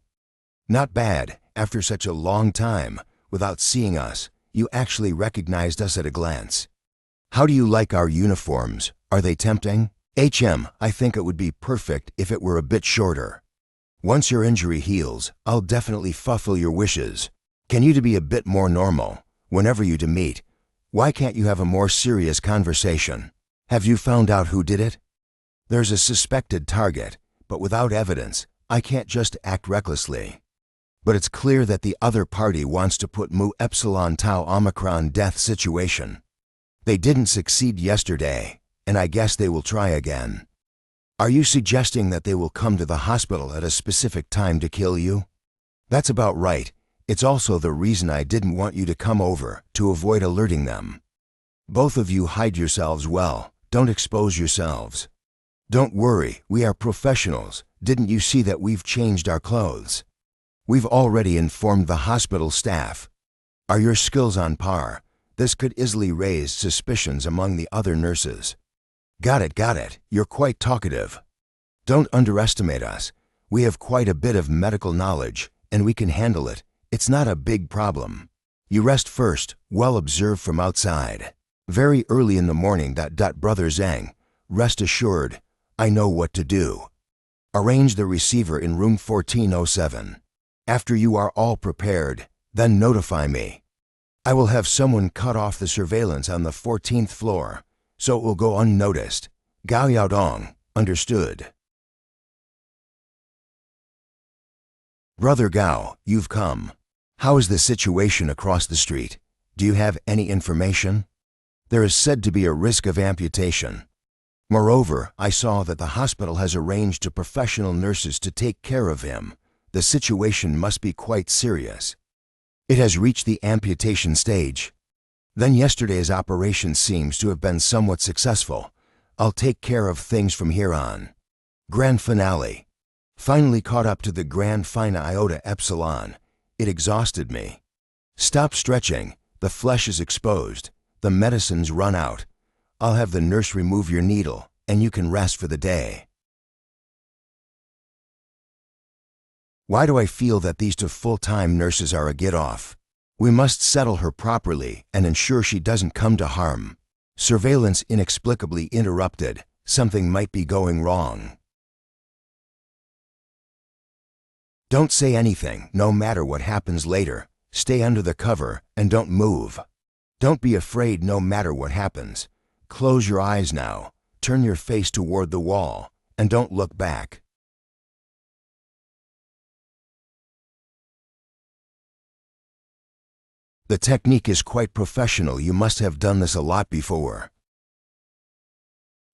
Not bad, after such a long time, without seeing us, you actually recognized us at a glance. How do you like our uniforms? Are they tempting? I think it would be perfect if it were a bit shorter. Once your injury heals, I'll definitely fulfill your wishes. Can you to be a bit more normal? Whenever you to meet, why can't you have a more serious conversation? Have you found out who did it? There's a suspected target, but without evidence, I can't just act recklessly. But it's clear that the other party wants to put Mu Epsilon Tau Omicron death situation. They didn't succeed yesterday, and I guess they will try again. Are you suggesting that they will come to the hospital at a specific time to kill you? That's about right. It's also the reason I didn't want you to come over, to avoid alerting them. Both of you hide yourselves well. Don't expose yourselves. Don't worry, we are professionals. Didn't you see that we've changed our clothes? We've already informed the hospital staff. Are your skills on par? This could easily raise suspicions among the other nurses. Got it. You're quite talkative. Don't underestimate us. We have quite a bit of medical knowledge, and we can handle it. It's not a big problem. You rest first, well observed from outside. Very early in the morning, Brother Zhang. Rest assured, I know what to do. Arrange the receiver in room 1407. After you are all prepared, then notify me. I will have someone cut off the surveillance on the 14th floor, so it will go unnoticed. Gao Yaodong, understood. Brother Gao, you've come. How is the situation across the street? Do you have any information? There is said to be a risk of amputation. Moreover, I saw that the hospital has arranged to professional nurses to take care of him. The situation must be quite serious. It has reached the amputation stage. Then yesterday's operation seems to have been somewhat successful. I'll take care of things from here on. Grand finale. Finally caught up to the Grand Fina Iota Epsilon. It exhausted me. Stop stretching. The flesh is exposed. The medicine's run out. I'll have the nurse remove your needle, and you can rest for the day. Why do I feel that these two full-time nurses are a get-off? We must settle her properly and ensure she doesn't come to harm. Surveillance inexplicably interrupted. Something might be going wrong. Don't say anything, no matter what happens later. Stay under the cover and don't move. Don't be afraid no matter what happens. Close your eyes now, turn your face toward the wall, and don't look back. The technique is quite professional. You must have done this a lot before.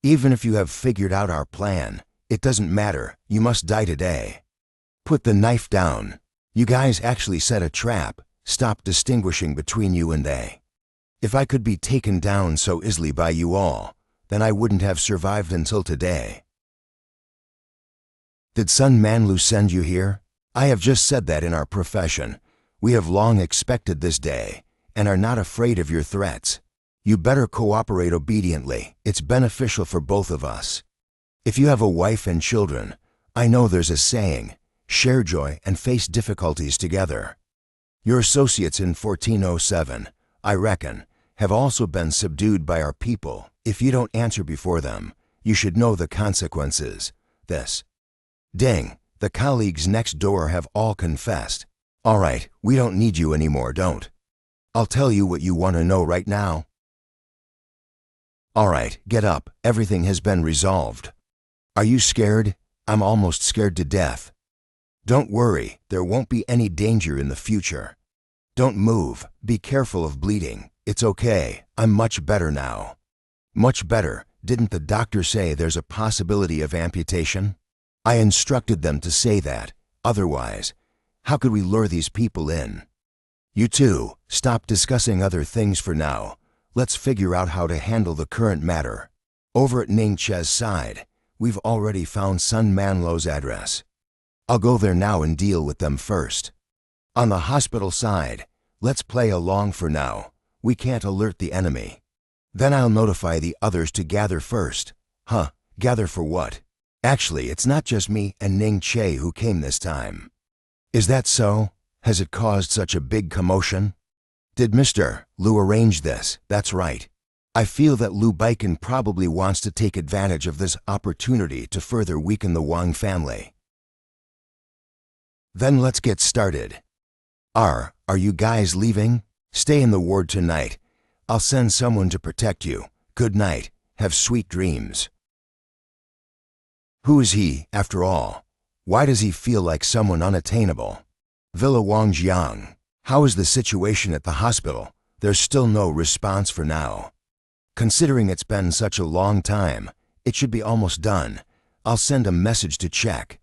Even if you have figured out our plan, it doesn't matter. You must die today. Put the knife down. You guys actually set a trap. Stop distinguishing between you and they. If I could be taken down so easily by you all, then I wouldn't have survived until today. Did Sun Manlu send you here? I have just said that in our profession, we have long expected this day and are not afraid of your threats. You better cooperate obediently. It's beneficial for both of us. If you have a wife and children, I know there's a saying, share joy and face difficulties together. Your associates in 1407, I reckon, have also been subdued by our people. If you don't answer before them, you should know the consequences. This. Ding, the colleagues next door have all confessed. All right, we don't need you anymore, don't. I'll tell you what you want to know right now. All right, get up. Everything has been resolved. Are you scared? I'm almost scared to death. Don't worry, there won't be any danger in the future. Don't move. Be careful of bleeding. It's okay. I'm much better now. Much better. Didn't the doctor say there's a possibility of amputation? I instructed them to say that. Otherwise, how could we lure these people in? You two, stop discussing other things for now. Let's figure out how to handle the current matter. Over at Ning Che's side, we've already found Sun Manlo's address. I'll go there now and deal with them first. On the hospital side, let's play along for now. We can't alert the enemy. Then I'll notify the others to gather first. Huh, gather for what? Actually, it's not just me and Ning Che who came this time. Is that so? Has it caused such a big commotion? Did Mr. Liu arrange this? That's right. I feel that Liu Baiken probably wants to take advantage of this opportunity to further weaken the Wang family. Then let's get started. Are you guys leaving? Stay in the ward tonight. I'll send someone to protect you. Good night. Have sweet dreams. Who is he, after all? Why does he feel like someone unattainable? Villa Wangjiang. How is the situation at the hospital? There's still no response for now. Considering it's been such a long time, it should be almost done. I'll send a message to check.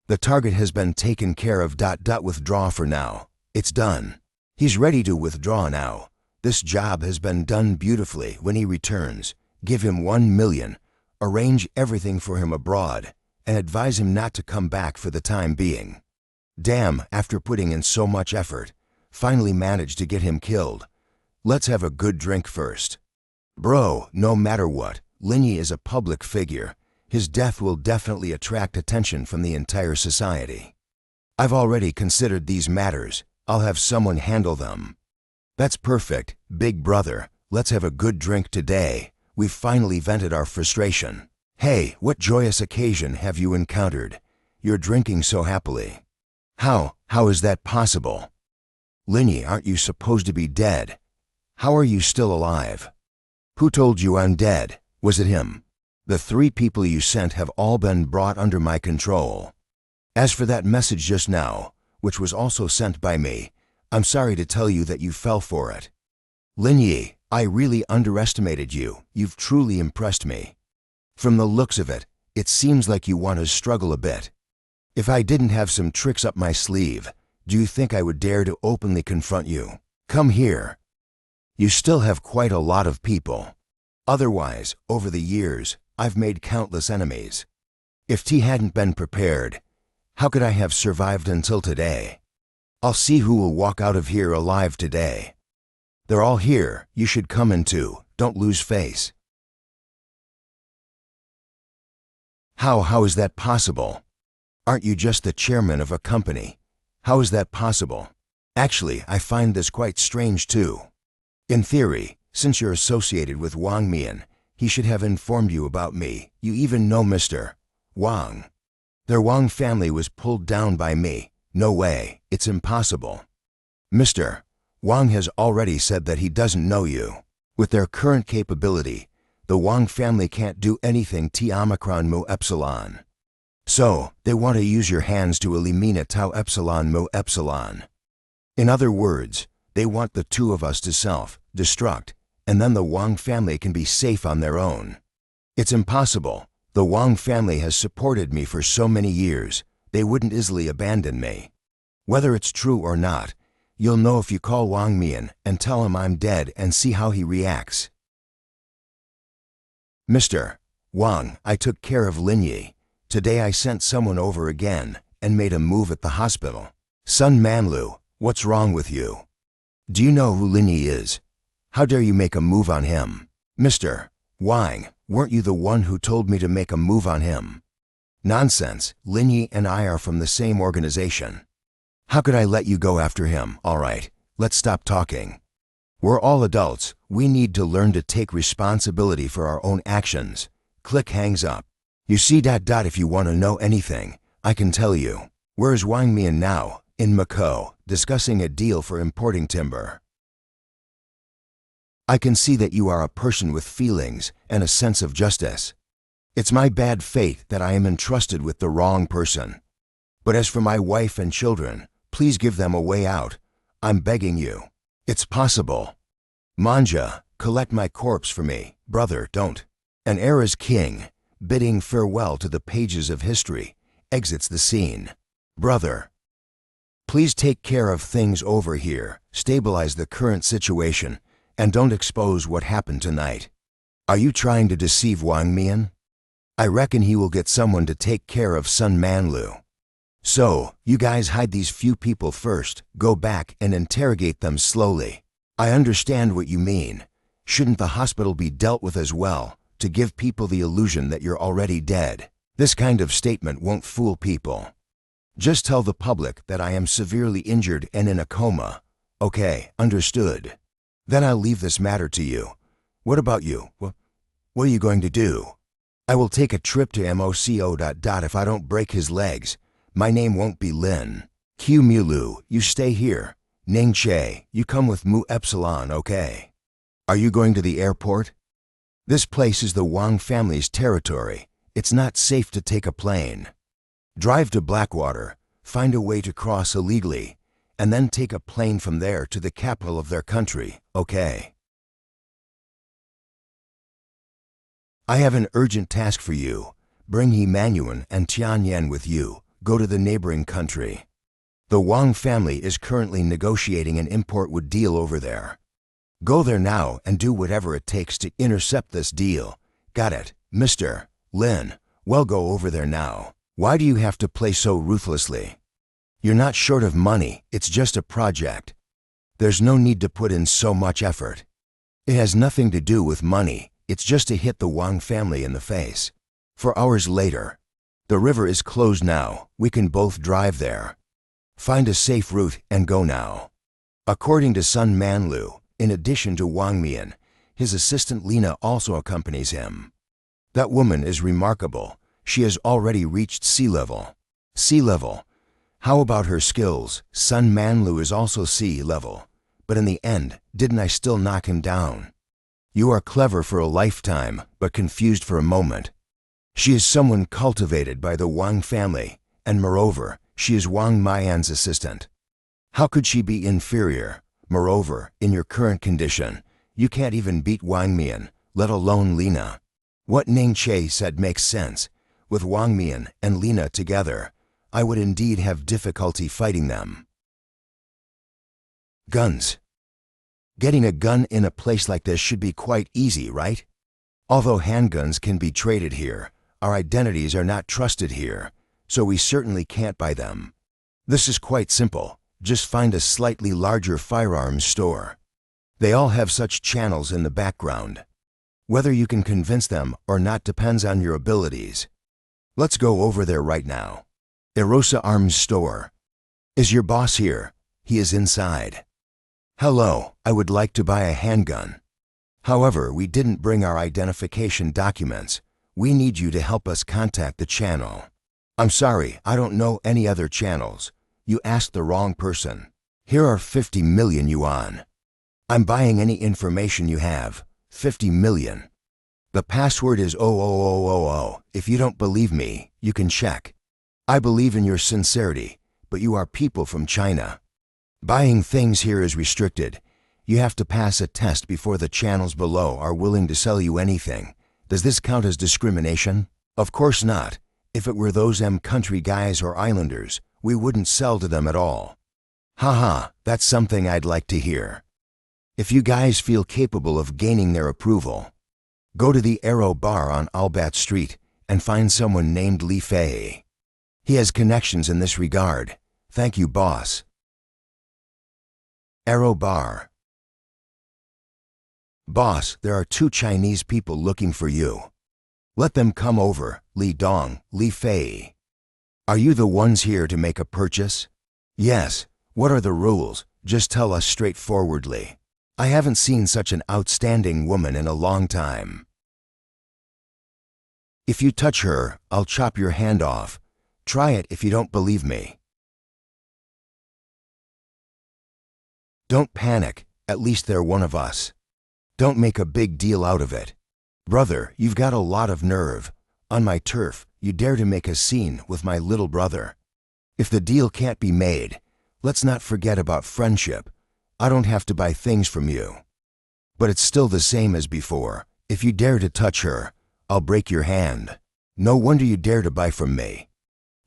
The target has been taken care of. Withdraw for now. It's done. He's ready to withdraw now. This job has been done beautifully. When he returns, give him 1 million. Arrange everything for him abroad, and advise him not to come back for the time being. Damn, after putting in so much effort, finally managed to get him killed. Let's have a good drink first. Bro, no matter what, Linyi is a public figure. His death will definitely attract attention from the entire society. I've already considered these matters. I'll have someone handle them. That's perfect, big brother. Let's have a good drink today. We've finally vented our frustration. Hey, what joyous occasion have you encountered? You're drinking so happily. How is that possible? Linyi, aren't you supposed to be dead? How are you still alive? Who told you I'm dead? Was it him? The 3 people you sent have all been brought under my control. As for that message just now, which was also sent by me, I'm sorry to tell you that you fell for it. Linyi, I really underestimated you. You've truly impressed me. From the looks of it, it seems like you want to struggle a bit. If I didn't have some tricks up my sleeve, do you think I would dare to openly confront you? Come here. You still have quite a lot of people. Otherwise, over the years, I've made countless enemies. If T hadn't been prepared, how could I have survived until today? I'll see who will walk out of here alive today. They're all here. You should come in too. Don't lose face. How is that possible? Aren't you just the chairman of a company? How is that possible? Actually, I find this quite strange too. In theory, since you're associated with Wang Mian, he should have informed you about me. You even know Mr. Wang. Their Wang family was pulled down by me. No way, it's impossible. Mr. Wang has already said that he doesn't know you. With their current capability, the Wang family can't do anything T Omicron Mu Epsilon. So, they want to use your hands to elimina Tau Epsilon Mu Epsilon. In other words, they want the 2 of us to self-destruct, and then the Wang family can be safe on their own. It's impossible. The Wang family has supported me for so many years, they wouldn't easily abandon me. Whether it's true or not, you'll know if you call Wang Mian and tell him I'm dead and see how he reacts. Mr. Wang, I took care of Linyi. Today I sent someone over again and made a move at the hospital. Sun Manlu, what's wrong with you? Do you know who Linyi is? How dare you make a move on him? Mr. Wang, weren't you the one who told me to make a move on him? Nonsense, Linyi and I are from the same organization. How could I let you go after him? All right, let's stop talking. We're all adults. We need to learn to take responsibility for our own actions. Click hangs up. You see ... If you want to know anything, I can tell you. Where's Wang Mian now? In Macau, discussing a deal for importing timber. I can see that you are a person with feelings and a sense of justice. It's my bad fate that I am entrusted with the wrong person. But as for my wife and children, please give them a way out. I'm begging you. It's possible. Manja, collect my corpse for me. Brother, don't. An era's king, bidding farewell to the pages of history, exits the scene. Brother, please take care of things over here, stabilize the current situation, and don't expose what happened tonight. Are you trying to deceive Wang Mian? I reckon he will get someone to take care of Sun Manlu. So, you guys hide these few people first, go back and interrogate them slowly. I understand what you mean. Shouldn't the hospital be dealt with as well, to give people the illusion that you're already dead? This kind of statement won't fool people. Just tell the public that I am severely injured and in a coma. Okay, understood. Then I'll leave this matter to you. What about you? What are you going to do? I will take a trip to MOCO. If I don't break his legs, my name won't be Lin. Q Mulu, you stay here. Ning Che, you come with Mu Epsilon, okay? Are you going to the airport? This place is the Wang family's territory. It's not safe to take a plane. Drive to Blackwater, find a way to cross illegally, and then take a plane from there to the capital of their country, okay? I have an urgent task for you. Bring He Manuan and Tianyan with you. Go to the neighboring country. The Wang family is currently negotiating an import wood deal over there. Go there now and do whatever it takes to intercept this deal. Got it, Mr. Lin? Well, go over there now. Why do you have to play so ruthlessly? You're not short of money, it's just a project. There's no need to put in so much effort. It has nothing to do with money, it's just to hit the Wang family in the face. 4 hours later. The river is closed now, we can both drive there. Find a safe route and go now. According to Sun Manlu, in addition to Wang Mian, his assistant Lina also accompanies him. That woman is remarkable. She has already reached sea level. Sea level. How about her skills? Sun Manlu is also sea level. But in the end, didn't I still knock him down? You are clever for a lifetime, but confused for a moment. She is someone cultivated by the Wang family, and moreover, she is Wang Mian's assistant. How could she be inferior? Moreover, in your current condition, you can't even beat Wang Mian, let alone Lina. What Ning Che said makes sense. With Wang Mian and Lina together, I would indeed have difficulty fighting them. Guns. Getting a gun in a place like this should be quite easy, right? Although handguns can be traded here, our identities are not trusted here, so we certainly can't buy them. This is quite simple. Just find a slightly larger firearms store. They all have such channels in the background. Whether you can convince them or not depends on your abilities. Let's go over there right now. Erosa Arms Store. Is your boss here? He is inside. Hello, I would like to buy a handgun. However, we didn't bring our identification documents. We need you to help us contact the channel. I'm sorry, I don't know any other channels. You asked the wrong person. Here are 50 million yuan. I'm buying any information you have. 50 million. The password is 00000. If you don't believe me, you can check. I believe in your sincerity, but you are people from China. Buying things here is restricted. You have to pass a test before the channels below are willing to sell you anything. Does this count as discrimination? Of course not. If it were those country guys or islanders, we wouldn't sell to them at all. Haha, that's something I'd like to hear. If you guys feel capable of gaining their approval, go to the Arrow Bar on Albat Street and find someone named Li Fei. He has connections in this regard. Thank you, boss. Arrow Bar. Boss, there are 2 Chinese people looking for you. Let them come over, Li Dong, Li Fei. Are you the ones here to make a purchase? Yes. What are the rules? Just tell us straightforwardly. I haven't seen such an outstanding woman in a long time. If you touch her, I'll chop your hand off. Try it if you don't believe me. Don't panic, at least they're one of us. Don't make a big deal out of it. Brother, you've got a lot of nerve. On my turf, you dare to make a scene with my little brother. If the deal can't be made, let's not forget about friendship. I don't have to buy things from you. But it's still the same as before. If you dare to touch her, I'll break your hand. No wonder you dare to buy from me.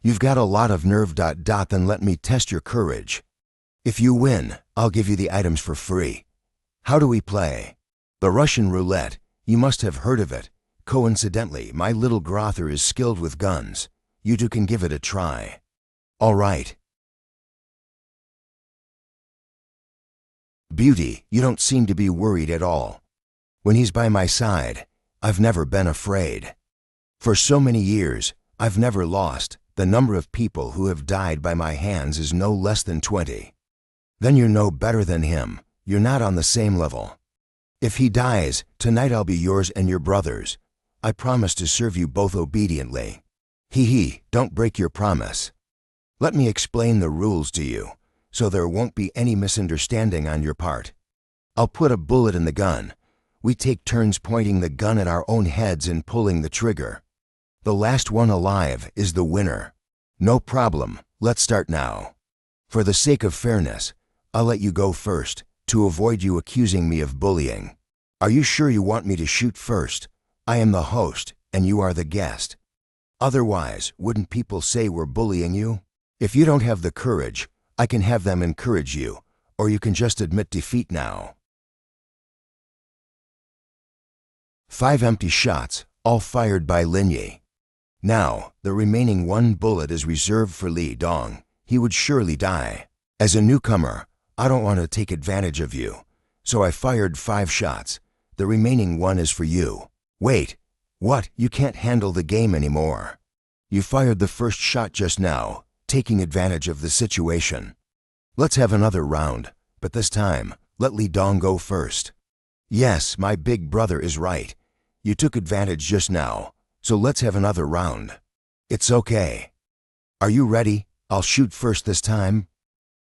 You've got a lot of nerve. Then let me test your courage. If you win, I'll give you the items for free. How do we play? The Russian roulette. You must have heard of it. Coincidentally, my little Grother is skilled with guns. You two can give it a try. All right. Beauty, you don't seem to be worried at all. When he's by my side, I've never been afraid. For so many years, I've never lost. The number of people who have died by my hands is no less than 20. Then you're no better than him. You're not on the same level. If he dies, tonight I'll be yours and your brother's. I promise to serve you both obediently. Don't break your promise. Let me explain the rules to you, so there won't be any misunderstanding on your part. I'll put a bullet in the gun. We take turns pointing the gun at our own heads and pulling the trigger. The last one alive is the winner. No problem, let's start now. For the sake of fairness, I'll let you go first, to avoid you accusing me of bullying. Are you sure you want me to shoot first? I am the host, and you are the guest. Otherwise, wouldn't people say we're bullying you? If you don't have the courage, I can have them encourage you, or you can just admit defeat now. 5 empty shots, all fired by Lin Yi. Now, the remaining 1 bullet is reserved for Li Dong. He would surely die. As a newcomer, I don't want to take advantage of you, so I fired 5 shots. The remaining 1 is for you. Wait, what? You can't handle the game anymore. You fired the first shot just now, taking advantage of the situation. Let's have another round, but this time, let Li Dong go first. Yes, my big brother is right. You took advantage just now, so let's have another round. It's okay. Are you ready? I'll shoot first this time.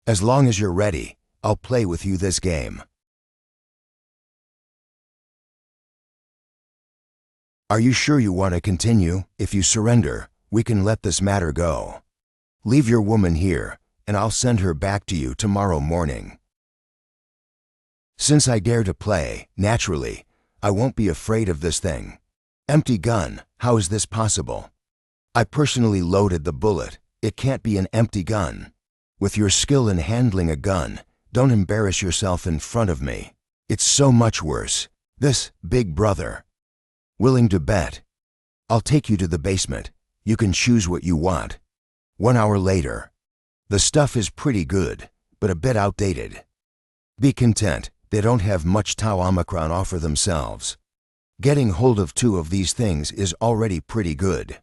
As long as you're ready, I'll play with you this game. Are you sure you want to continue? If you surrender, we can let this matter go. Leave your woman here, and I'll send her back to you tomorrow morning. Since I dare to play, naturally, I won't be afraid of this thing. Empty gun, how is this possible? I personally loaded the bullet. It can't be an empty gun. With your skill in handling a gun, don't embarrass yourself in front of me. It's so much worse. This, big brother. Willing to bet? I'll take you to the basement. You can choose what you want. 1 hour later. The stuff is pretty good, but a bit outdated. Be content, they don't have much Tau Omicron offer themselves. Getting hold of 2 of these things is already pretty good.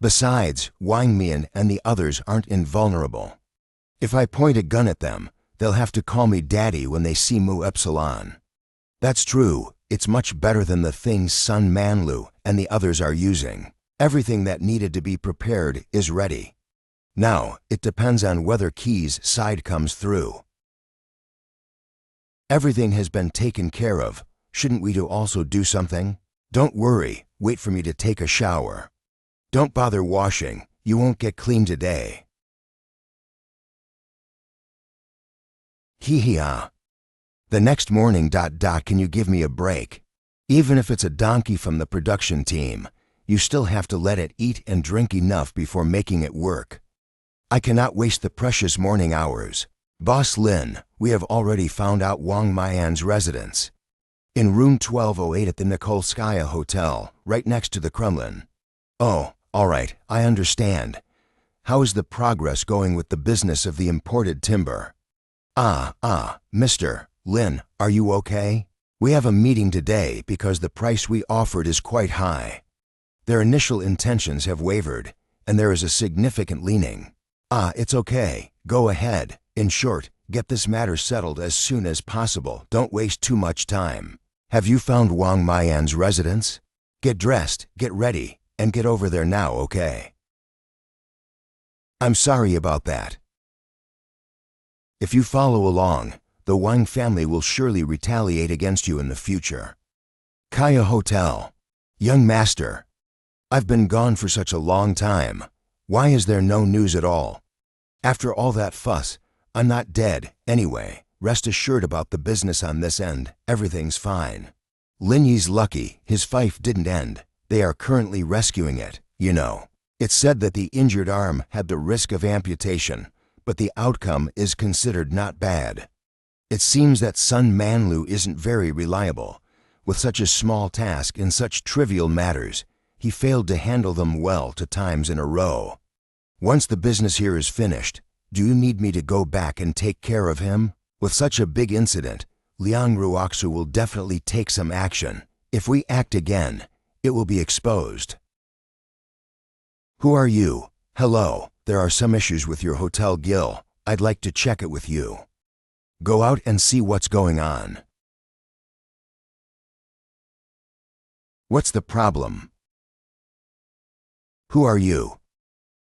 Besides, Wang Mian and the others aren't invulnerable. If I point a gun at them, they'll have to call me daddy when they see Mu Epsilon. That's true, it's much better than the things Sun Manlu and the others are using. Everything that needed to be prepared is ready. Now, it depends on whether Key's side comes through. Everything has been taken care of. Shouldn't we also do something? Don't worry, wait for me to take a shower. Don't bother washing, you won't get clean today. The next morning. Can you give me a break? Even if it's a donkey from the production team, you still have to let it eat and drink enough before making it work. I cannot waste the precious morning hours. Boss Lin, we have already found out Wang Mian's residence. In room 1208 at the Nikolskaya Hotel, right next to the Kremlin. Oh, all right, I understand. How is the progress going with the business of the imported timber? Mr. Lin, are you okay? We have a meeting today because the price we offered is quite high. Their initial intentions have wavered, and there is a significant leaning. It's okay. Go ahead. In short, get this matter settled as soon as possible. Don't waste too much time. Have you found Wang Mian's residence? Get dressed, get ready, and get over there now, okay? I'm sorry about that. If you follow along, the Wang family will surely retaliate against you in the future. Kaya Hotel. Young master, I've been gone for such a long time. Why is there no news at all? After all that fuss, I'm not dead, anyway. Rest assured about the business on this end, everything's fine. Lin Yi's lucky, his fife didn't end. They are currently rescuing it, you know. It's said that the injured arm had the risk of amputation, but the outcome is considered not bad. It seems that Sun Manlu isn't very reliable. With such a small task in such trivial matters, he failed to handle them well 2 times in a row. Once the business here is finished, do you need me to go back and take care of him? With such a big incident, Liang Ruoxu will definitely take some action. If we act again, it will be exposed. Who are you? Hello, there are some issues with your Hotel Gil. I'd like to check it with you. Go out and see what's going on. What's the problem? Who are you?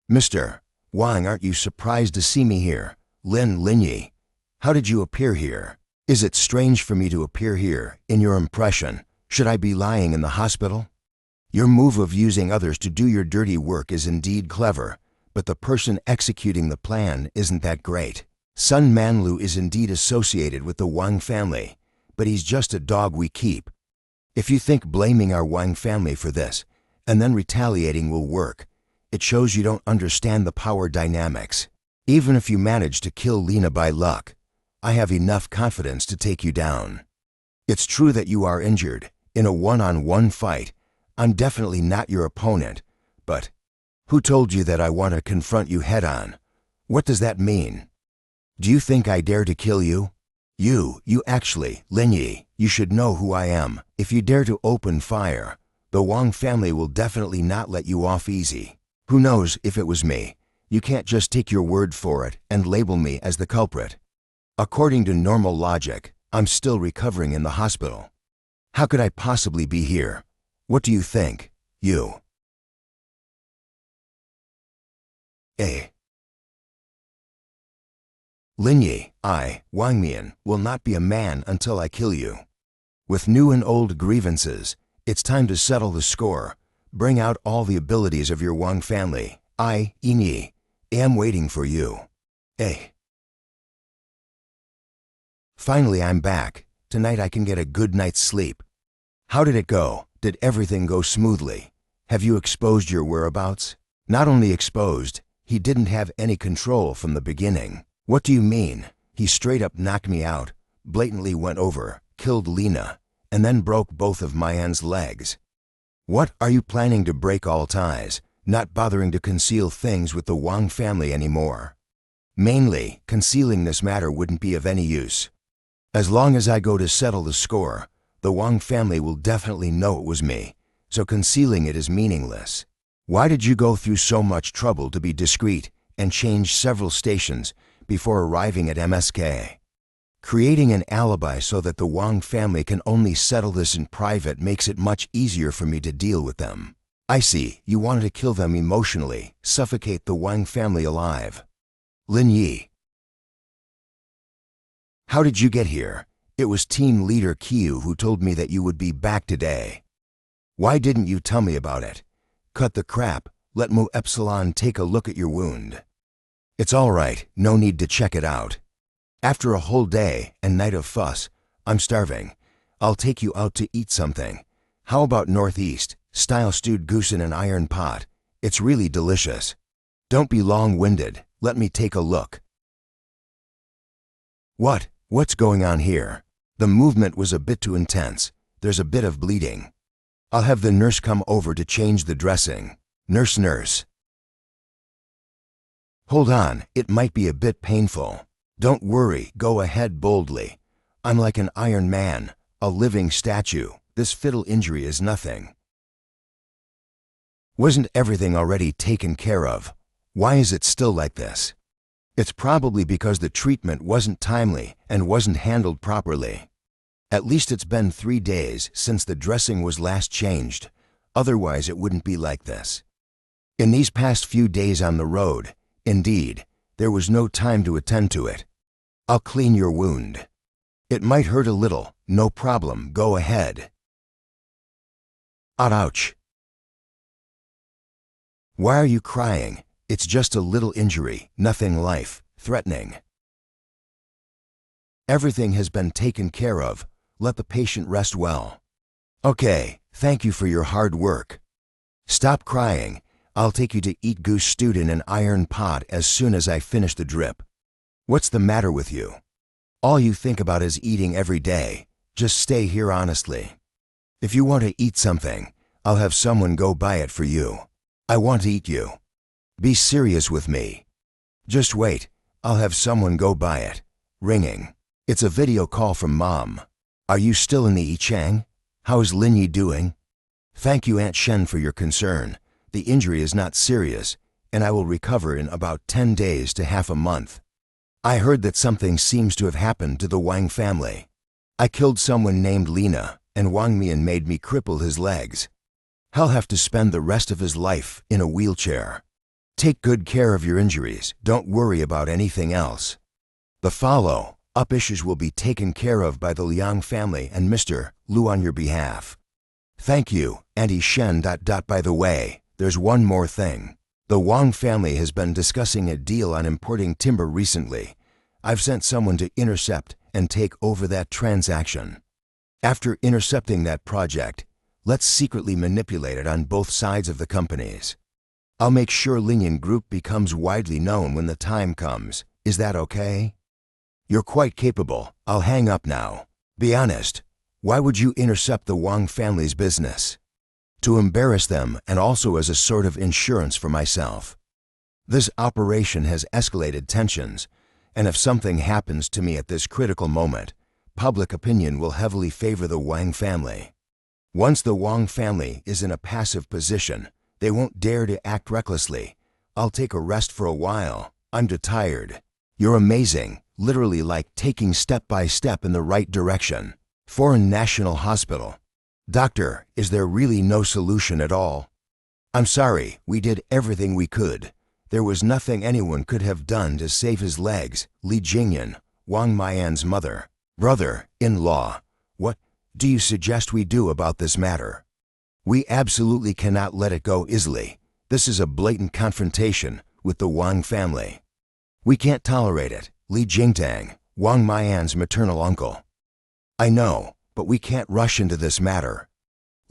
Mr. Wang, aren't you surprised to see me here? Linyi, how did you appear here? Is it strange for me to appear here, in your impression? Should I be lying in the hospital? Your move of using others to do your dirty work is indeed clever, but the person executing the plan isn't that great. Sun Manlu is indeed associated with the Wang family, but he's just a dog we keep. If you think blaming our Wang family for this, and then retaliating will work, it shows you don't understand the power dynamics. Even if you manage to kill Lena by luck, I have enough confidence to take you down. It's true that you are injured. In a one-on-one fight, I'm definitely not your opponent, but who told you that I want to confront you head-on? What does that mean? Do you think I dare to kill you? You actually, Linyi, you should know who I am. If you dare to open fire, the Wang family will definitely not let you off easy. Who knows if it was me? You can't just take your word for it and label me as the culprit. According to normal logic, I'm still recovering in the hospital. How could I possibly be here? What do you think, you? Linyi, I, Wang Mian, will not be a man until I kill you. With new and old grievances, it's time to settle the score. Bring out all the abilities of your Wang family. I, Yinyi, am waiting for you. Finally, I'm back. Tonight I can get a good night's sleep. How did it go? Did everything go smoothly? Have you exposed your whereabouts? Not only exposed, he didn't have any control from the beginning. What do you mean? He straight up knocked me out, blatantly went over, killed Lena, and then broke both of Mayan's legs. What, are you planning to break all ties, not bothering to conceal things with the Wang family anymore? Mainly, concealing this matter wouldn't be of any use. As long as I go to settle the score, the Wang family will definitely know it was me, so concealing it is meaningless. Why did you go through so much trouble to be discreet and change several stations before arriving at MSK? Creating an alibi so that the Wang family can only settle this in private makes it much easier for me to deal with them. I see, you wanted to kill them emotionally, suffocate the Wang family alive. Linyi, how did you get here? It was team leader Kiyu who told me that you would be back today. Why didn't you tell me about it? Cut the crap, let Mu Epsilon take a look at your wound. It's all right, no need to check it out. After a whole day and night of fuss, I'm starving. I'll take you out to eat something. How about Northeast, style stewed goose in an iron pot? It's really delicious. Don't be long-winded, let me take a look. What's going on here? The movement was a bit too intense. There's a bit of bleeding. I'll have the nurse come over to change the dressing. Nurse. Hold on, it might be a bit painful. Don't worry, go ahead boldly. I'm like an Iron Man, a living statue. This fiddle injury is nothing. Wasn't everything already taken care of? Why is it still like this? It's probably because the treatment wasn't timely and wasn't handled properly. At least it's been 3 days since the dressing was last changed. Otherwise, it wouldn't be like this. In these past few days on the road, indeed, there was no time to attend to it. I'll clean your wound. It might hurt a little, no problem, go ahead. Ouch. Why are you crying? It's just a little injury, nothing life-threatening. Everything has been taken care of. Let the patient rest well. Okay, thank you for your hard work. Stop crying. I'll take you to eat goose stewed in an iron pot as soon as I finish the drip. What's the matter with you? All you think about is eating every day. Just stay here honestly. If you want to eat something, I'll have someone go buy it for you. I want to eat you. Be serious with me. Just wait, I'll have someone go by it. Ringing. It's a video call from Mom. Are you still in the Yichang? How's Linyi doing? Thank you, Aunt Shen, for your concern. The injury is not serious, and I will recover in about 10 days to half a month. I heard that something seems to have happened to the Wang family. I killed someone named Lina, and Wang Mian made me cripple his legs. He'll have to spend the rest of his life in a wheelchair. Take good care of your injuries. Don't worry about anything else. The follow-up issues will be taken care of by the Liang family and Mr. Lu on your behalf. Thank you, Auntie Shen. By the way, there's one more thing. The Wang family has been discussing a deal on importing timber recently. I've sent someone to intercept and take over that transaction. After intercepting that project, let's secretly manipulate it on both sides of the companies. I'll make sure Linyan Group becomes widely known when the time comes. Is that okay? You're quite capable. I'll hang up now. Be honest. Why would you intercept the Wang family's business? To embarrass them, and also as a sort of insurance for myself. This operation has escalated tensions, and if something happens to me at this critical moment, public opinion will heavily favor the Wang family. Once the Wang family is in a passive position, they won't dare to act recklessly. I'll take a rest for a while. I'm too tired. You're amazing, literally like taking step by step in the right direction. Foreign National Hospital. Doctor, is there really no solution at all? I'm sorry, we did everything we could. There was nothing anyone could have done to save his legs. Li Jingyan, Wang Mian's mother, brother-in-law. What do you suggest we do about this matter? We absolutely cannot let it go easily. This is a blatant confrontation with the Wang family. We can't tolerate it. Li Jingtang, Wang Mian's maternal uncle. I know, but we can't rush into this matter.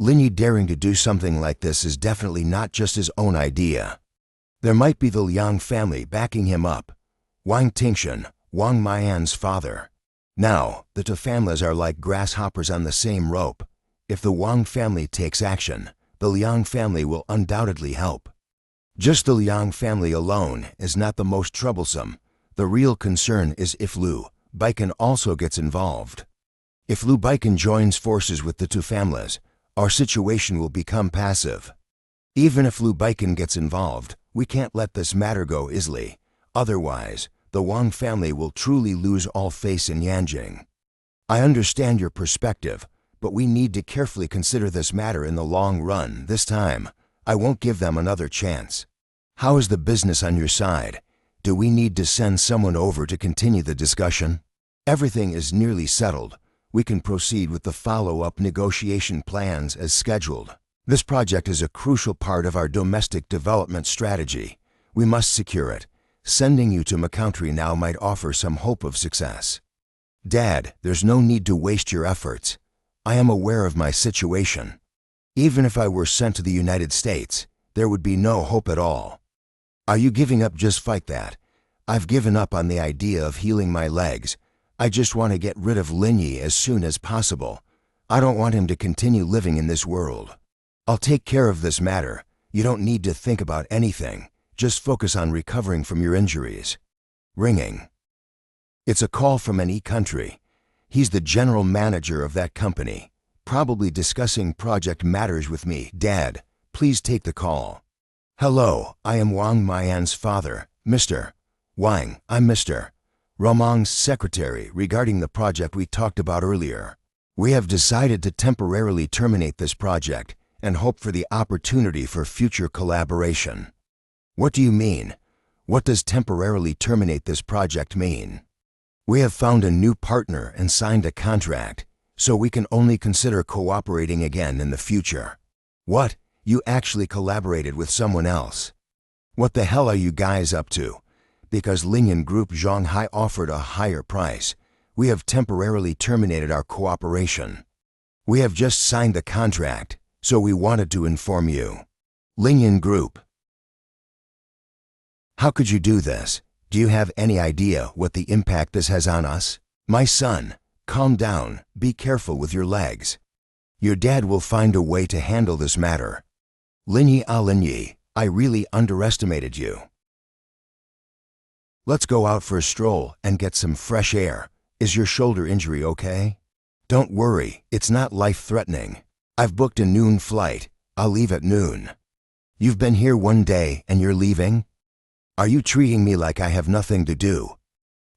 Linyi daring to do something like this is definitely not just his own idea. There might be the Liang family backing him up. Wang Tingshan, Wang Mian's father. Now, the two families are like grasshoppers on the same rope. If the Wang family takes action, the Liang family will undoubtedly help. Just the Liang family alone is not the most troublesome. The real concern is if Lu Baikan also gets involved. If Lu Baikan joins forces with the two families, our situation will become passive. Even if Lu Baikan gets involved, we can't let this matter go easily. Otherwise, the Wang family will truly lose all faith in Yanjing. I understand your perspective, but we need to carefully consider this matter in the long run. This time, I won't give them another chance. How is the business on your side? Do we need to send someone over to continue the discussion? Everything is nearly settled. We can proceed with the follow-up negotiation plans as scheduled. This project is a crucial part of our domestic development strategy. We must secure it. Sending you to my country now might offer some hope of success. Dad, there's no need to waste your efforts. I am aware of my situation. Even if I were sent to the United States, there would be no hope at all. Are you giving up just like that? I've given up on the idea of healing my legs. I just want to get rid of Linyi as soon as possible. I don't want him to continue living in this world. I'll take care of this matter. You don't need to think about anything. Just focus on recovering from your injuries. Ringing. It's a call from an country. He's the general manager of that company, probably discussing project matters with me. Dad, please take the call. Hello, I am Wang Mian's father, Mr. Wang. I'm Mr. Romang's secretary regarding the project we talked about earlier. We have decided to temporarily terminate this project and hope for the opportunity for future collaboration. What do you mean? What does temporarily terminate this project mean? We have found a new partner and signed a contract, so we can only consider cooperating again in the future. What? You actually collaborated with someone else? What the hell are you guys up to? Because Linyan Group Zhonghai offered a higher price, we have temporarily terminated our cooperation. We have just signed the contract, so we wanted to inform you. Linyan Group. How could you do this? Do you have any idea what the impact this has on us? My son, calm down, be careful with your legs. Your dad will find a way to handle this matter. Linyi, I really underestimated you. Let's go out for a stroll and get some fresh air. Is your shoulder injury okay? Don't worry, it's not life-threatening. I've booked a noon flight. I'll leave at noon. You've been here one day and you're leaving? Are you treating me like I have nothing to do?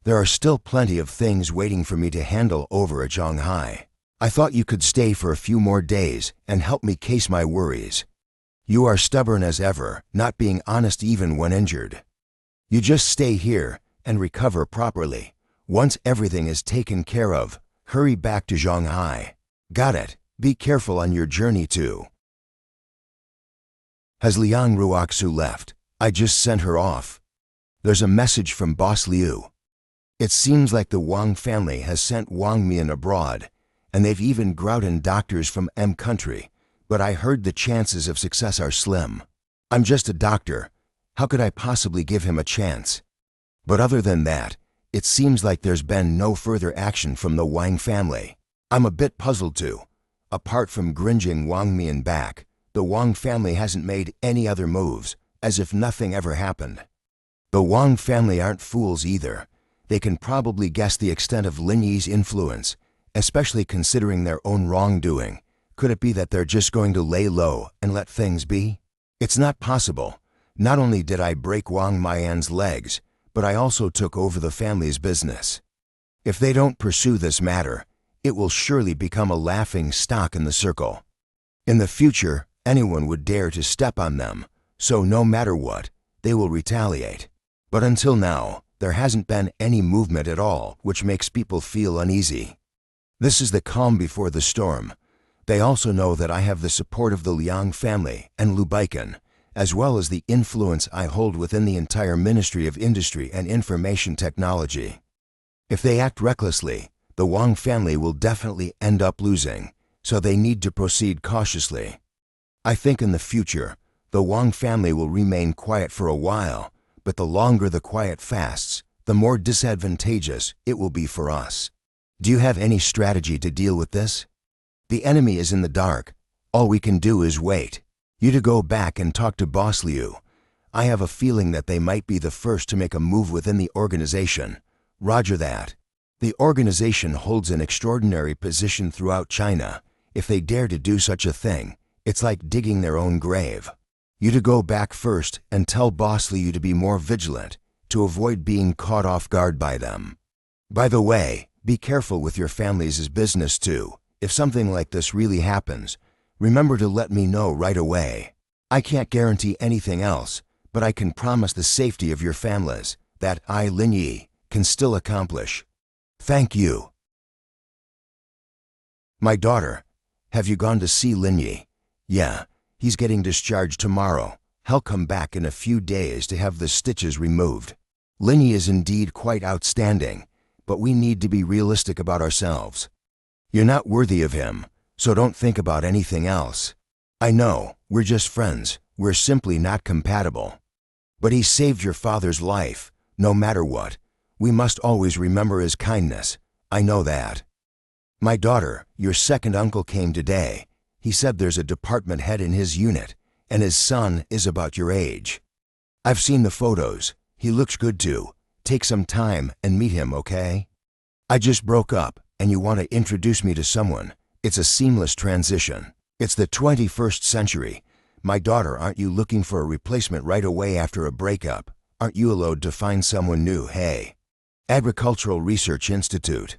There are still plenty of things waiting for me to handle over at Shanghai. I thought you could stay for a few more days and help me case my worries. You are stubborn as ever, not being honest even when injured. You just stay here and recover properly. Once everything is taken care of, hurry back to Shanghai. Got it? Be careful on your journey too. Has Liang Ruoxu left? I just sent her off. There's a message from Boss Liu. It seems like the Wang family has sent Wang Mian abroad, and they've even brought in doctors from M country, but I heard the chances of success are slim. I'm just a doctor. How could I possibly give him a chance? But other than that, it seems like there's been no further action from the Wang family. I'm a bit puzzled too. Apart from gringing Wang Mian back, the Wang family hasn't made any other moves, as if nothing ever happened. The Wang family aren't fools either. They can probably guess the extent of Lin Yi's influence, especially considering their own wrongdoing. Could it be that they're just going to lay low and let things be? It's not possible. Not only did I break Wang Mian's legs, but I also took over the family's business. If they don't pursue this matter, it will surely become a laughing stock in the circle. In the future, anyone would dare to step on them, so no matter what, they will retaliate. But until now, there hasn't been any movement at all, which makes people feel uneasy. This is the calm before the storm. They also know that I have the support of the Liang family and Liu Baikan, as well as the influence I hold within the entire Ministry of Industry and Information Technology. If they act recklessly, the Wang family will definitely end up losing, so they need to proceed cautiously. I think in the future, the Wang family will remain quiet for a while, but the longer the quiet fasts, the more disadvantageous it will be for us. Do you have any strategy to deal with this? The enemy is in the dark. All we can do is wait. You to go back and talk to Boss Liu. I have a feeling that they might be the first to make a move within the organization. Roger that. The organization holds an extraordinary position throughout China. If they dare to do such a thing, it's like digging their own grave. You to go back first and tell Boss Liu to be more vigilant, to avoid being caught off guard by them. By the way, be careful with your family's business too. If something like this really happens, remember to let me know right away. I can't guarantee anything else, but I can promise the safety of your families, that I, Lin Yi, can still accomplish. Thank you. My daughter, have you gone to see Lin Yi? Yeah, he's getting discharged tomorrow. He'll come back in a few days to have the stitches removed. Lin Yi is indeed quite outstanding, but we need to be realistic about ourselves. You're not worthy of him, so don't think about anything else. I know, we're just friends. We're simply not compatible. But he saved your father's life. No matter what, we must always remember his kindness. I know that. My daughter, your second uncle came today. He said there's a department head in his unit, and his son is about your age. I've seen the photos. He looks good too. Take some time and meet him, okay? I just broke up, and you want to introduce me to someone. It's a seamless transition. It's the 21st century. My daughter, aren't you looking for a replacement right away after a breakup? Aren't you allowed to find someone new, hey? Agricultural Research Institute.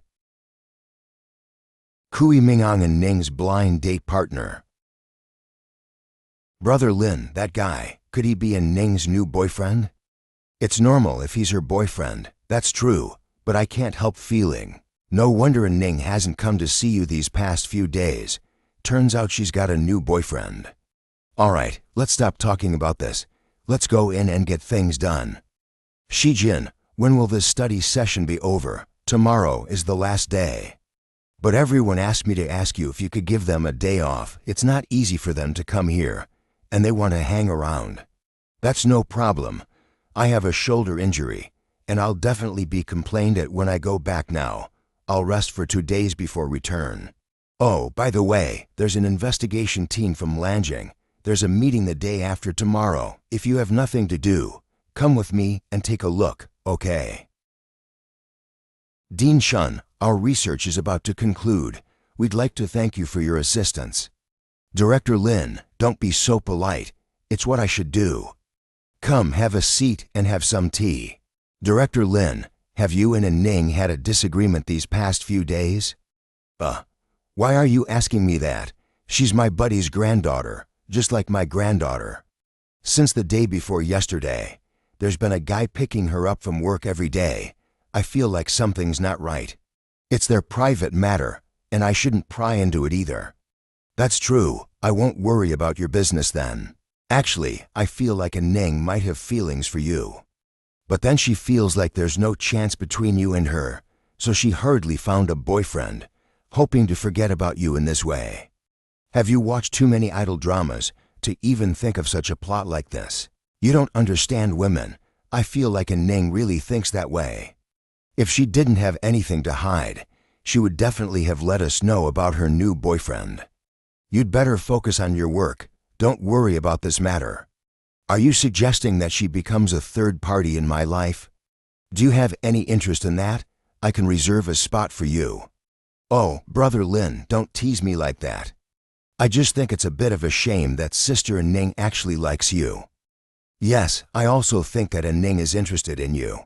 Kui Mingang and Ning's blind date partner. Brother Lin, that guy, could he be Ning's new boyfriend? It's normal if he's her boyfriend, that's true, but I can't help feeling. No wonder Ning hasn't come to see you these past few days. Turns out she's got a new boyfriend. All right, let's stop talking about this. Let's go in and get things done. Shijin, when will this study session be over? Tomorrow is the last day. But everyone asked me to ask you if you could give them a day off. It's not easy for them to come here, and they want to hang around. That's no problem. I have a shoulder injury, and I'll definitely be complained at when I go back now. I'll rest for 2 days before return. Oh, by the way, there's an investigation team from Lanjing. there's a meeting the day after tomorrow. If you have nothing to do, come with me and take a look, okay? Dean Shun, our research is about to conclude. We'd like to thank you for your assistance. Director Lin, don't be so polite. It's what I should do. Come, have a seat and have some tea. Director Lin, have you and Ning had a disagreement these past few days? Why are you asking me that? She's my buddy's granddaughter, just like my granddaughter. Since the day before yesterday, there's been a guy picking her up from work every day. I feel like something's not right. It's their private matter, and I shouldn't pry into it either. That's true. I won't worry about your business then. Actually, I feel like Ning might have feelings for you. But then she feels like there's no chance between you and her, so she hurriedly found a boyfriend, hoping to forget about you in this way. Have you watched too many idol dramas to even think of such a plot like this? You don't understand women. I feel like Ning really thinks that way. If she didn't have anything to hide, she would definitely have let us know about her new boyfriend. You'd better focus on your work. Don't worry about this matter. Are you suggesting that she becomes a third party in my life? Do you have any interest in that? I can reserve a spot for you. Oh, Brother Lin, don't tease me like that. I just think it's a bit of a shame that Sister Ning actually likes you. Yes, I also think that Ning is interested in you.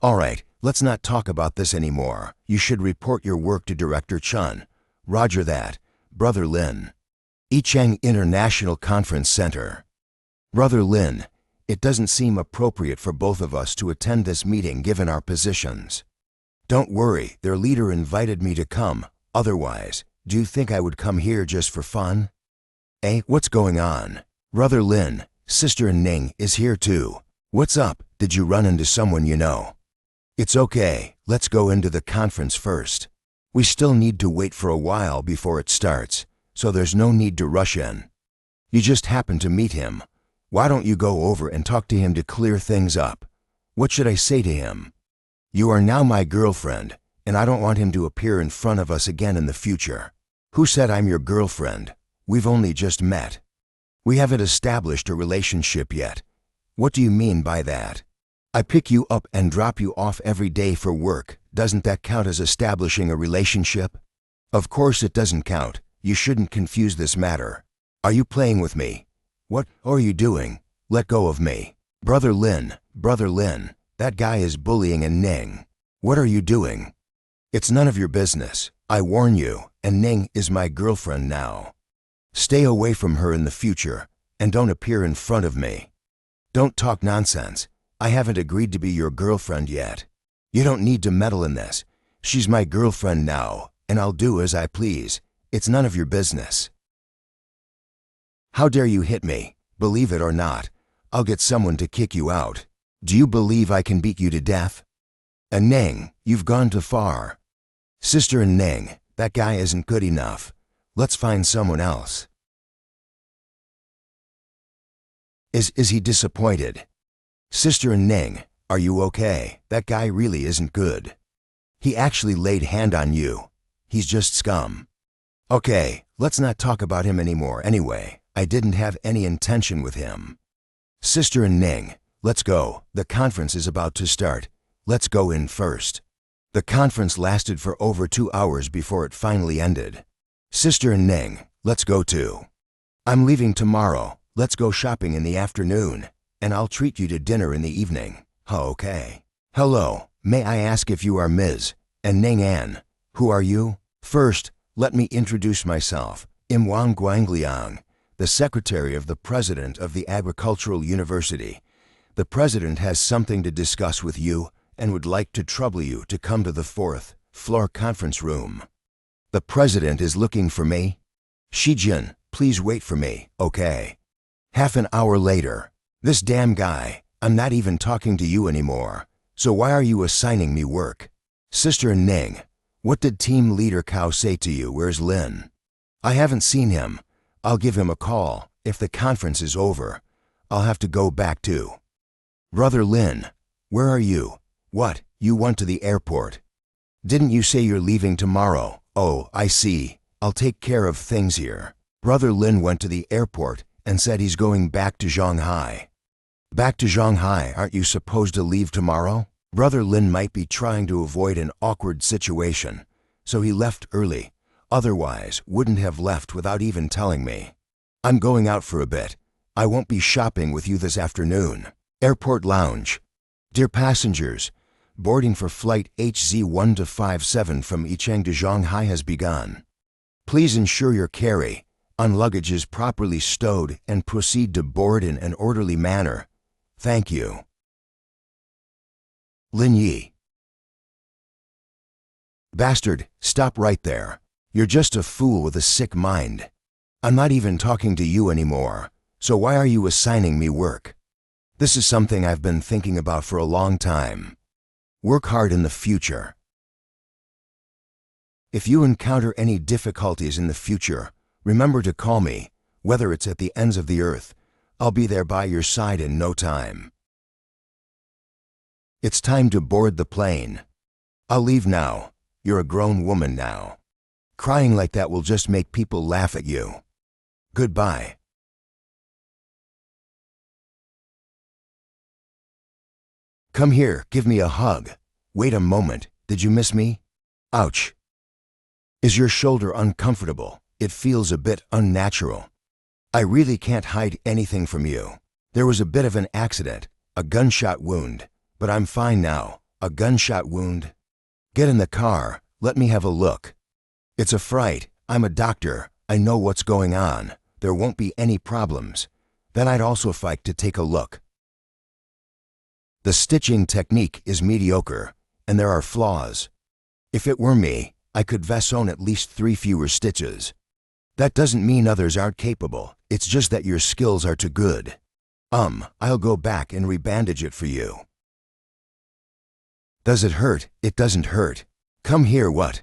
All right, let's not talk about this anymore. You should report your work to Director Chun. Roger that, Brother Lin. Yicheng International Conference Center. Brother Lin, it doesn't seem appropriate for both of us to attend this meeting given our positions. Don't worry, their leader invited me to come. Otherwise, do you think I would come here just for fun? What's going on? Brother Lin, Sister Ning is here too. What's up? Did you run into someone you know? It's okay, let's go into the conference first. We still need to wait for a while before it starts, so there's no need to rush in. You just happened to meet him. Why don't you go over and talk to him to clear things up? What should I say to him? You are now my girlfriend, and I don't want him to appear in front of us again in the future. Who said I'm your girlfriend? We've only just met. We haven't established a relationship yet. What do you mean by that? I pick you up and drop you off every day for work. Doesn't that count as establishing a relationship? Of course it doesn't count. You shouldn't confuse this matter. Are you playing with me? What are you doing? Let go of me. Brother Lin, that guy is bullying Ning. What are you doing? It's none of your business. I warn you, Ning is my girlfriend now. Stay away from her in the future, and don't appear in front of me. Don't talk nonsense. I haven't agreed to be your girlfriend yet. You don't need to meddle in this. She's my girlfriend now, and I'll do as I please. It's none of your business. How dare you hit me? Believe it or not, I'll get someone to kick you out. Do you believe I can beat you to death? Ning, you've gone too far. Sister Ning, that guy isn't good enough. Let's find someone else. Is he disappointed? Sister Ning, are you okay? That guy really isn't good. He actually laid hand on you. He's just scum. Okay, let's not talk about him anymore anyway. I didn't have any intention with him. Sister Ning, let's go. The conference is about to start. Let's go in first. The conference lasted for over 2 hours before it finally ended. Sister Ning, let's go too. I'm leaving tomorrow. Let's go shopping in the afternoon, and I'll treat you to dinner in the evening. Okay. Hello, may I ask if you are Ms. Ning An? Who are you? First, let me introduce myself. I'm Wang Guangliang, the secretary of the president of the Agricultural University. The president has something to discuss with you and would like to trouble you to come to the 4th floor conference room. The president is looking for me. Shijin, please wait for me, okay? Half an hour later. This damn guy, I'm not even talking to you anymore. So why are you assigning me work? Sister Ning, what did team leader Cao say to you? Where's Lin? I haven't seen him. I'll give him a call. If the conference is over, I'll have to go back too. Brother Lin, where are you? What, you went to the airport? Didn't you say you're leaving tomorrow? Oh, I see. I'll take care of things here. Brother Lin went to the airport and said he's going back to Shanghai. Back to Shanghai? Aren't you supposed to leave tomorrow? Brother Lin might be trying to avoid an awkward situation, so he left early. Otherwise, wouldn't have left without even telling me. I'm going out for a bit. I won't be shopping with you this afternoon. Airport Lounge. Dear passengers, boarding for flight HZ1257 from Yicheng to Shanghai has begun. Please ensure your carry-on luggage is properly stowed and proceed to board in an orderly manner. Thank you. Lin Yi. Bastard, stop right there. You're just a fool with a sick mind. I'm not even talking to you anymore, so why are you assigning me work? This is something I've been thinking about for a long time. Work hard in the future. If you encounter any difficulties in the future, remember to call me, whether it's at the ends of the earth. I'll be there by your side in no time. It's time to board the plane. I'll leave now. You're a grown woman now. Crying like that will just make people laugh at you. Goodbye. Come here, give me a hug. Wait a moment, did you miss me? Ouch. Is your shoulder uncomfortable? It feels a bit unnatural. I really can't hide anything from you. There was a bit of an accident, a gunshot wound, but I'm fine now. A gunshot wound? Get in the car, let me have a look. It's a fright. I'm a doctor. I know what's going on. There won't be any problems. Then I'd also like to take a look. The stitching technique is mediocre, and there are flaws. If it were me, I could sew at least 3 fewer stitches. That doesn't mean others aren't capable. It's just that your skills are too good. I'll go back and rebandage it for you. Does it hurt? It doesn't hurt. Come here, what?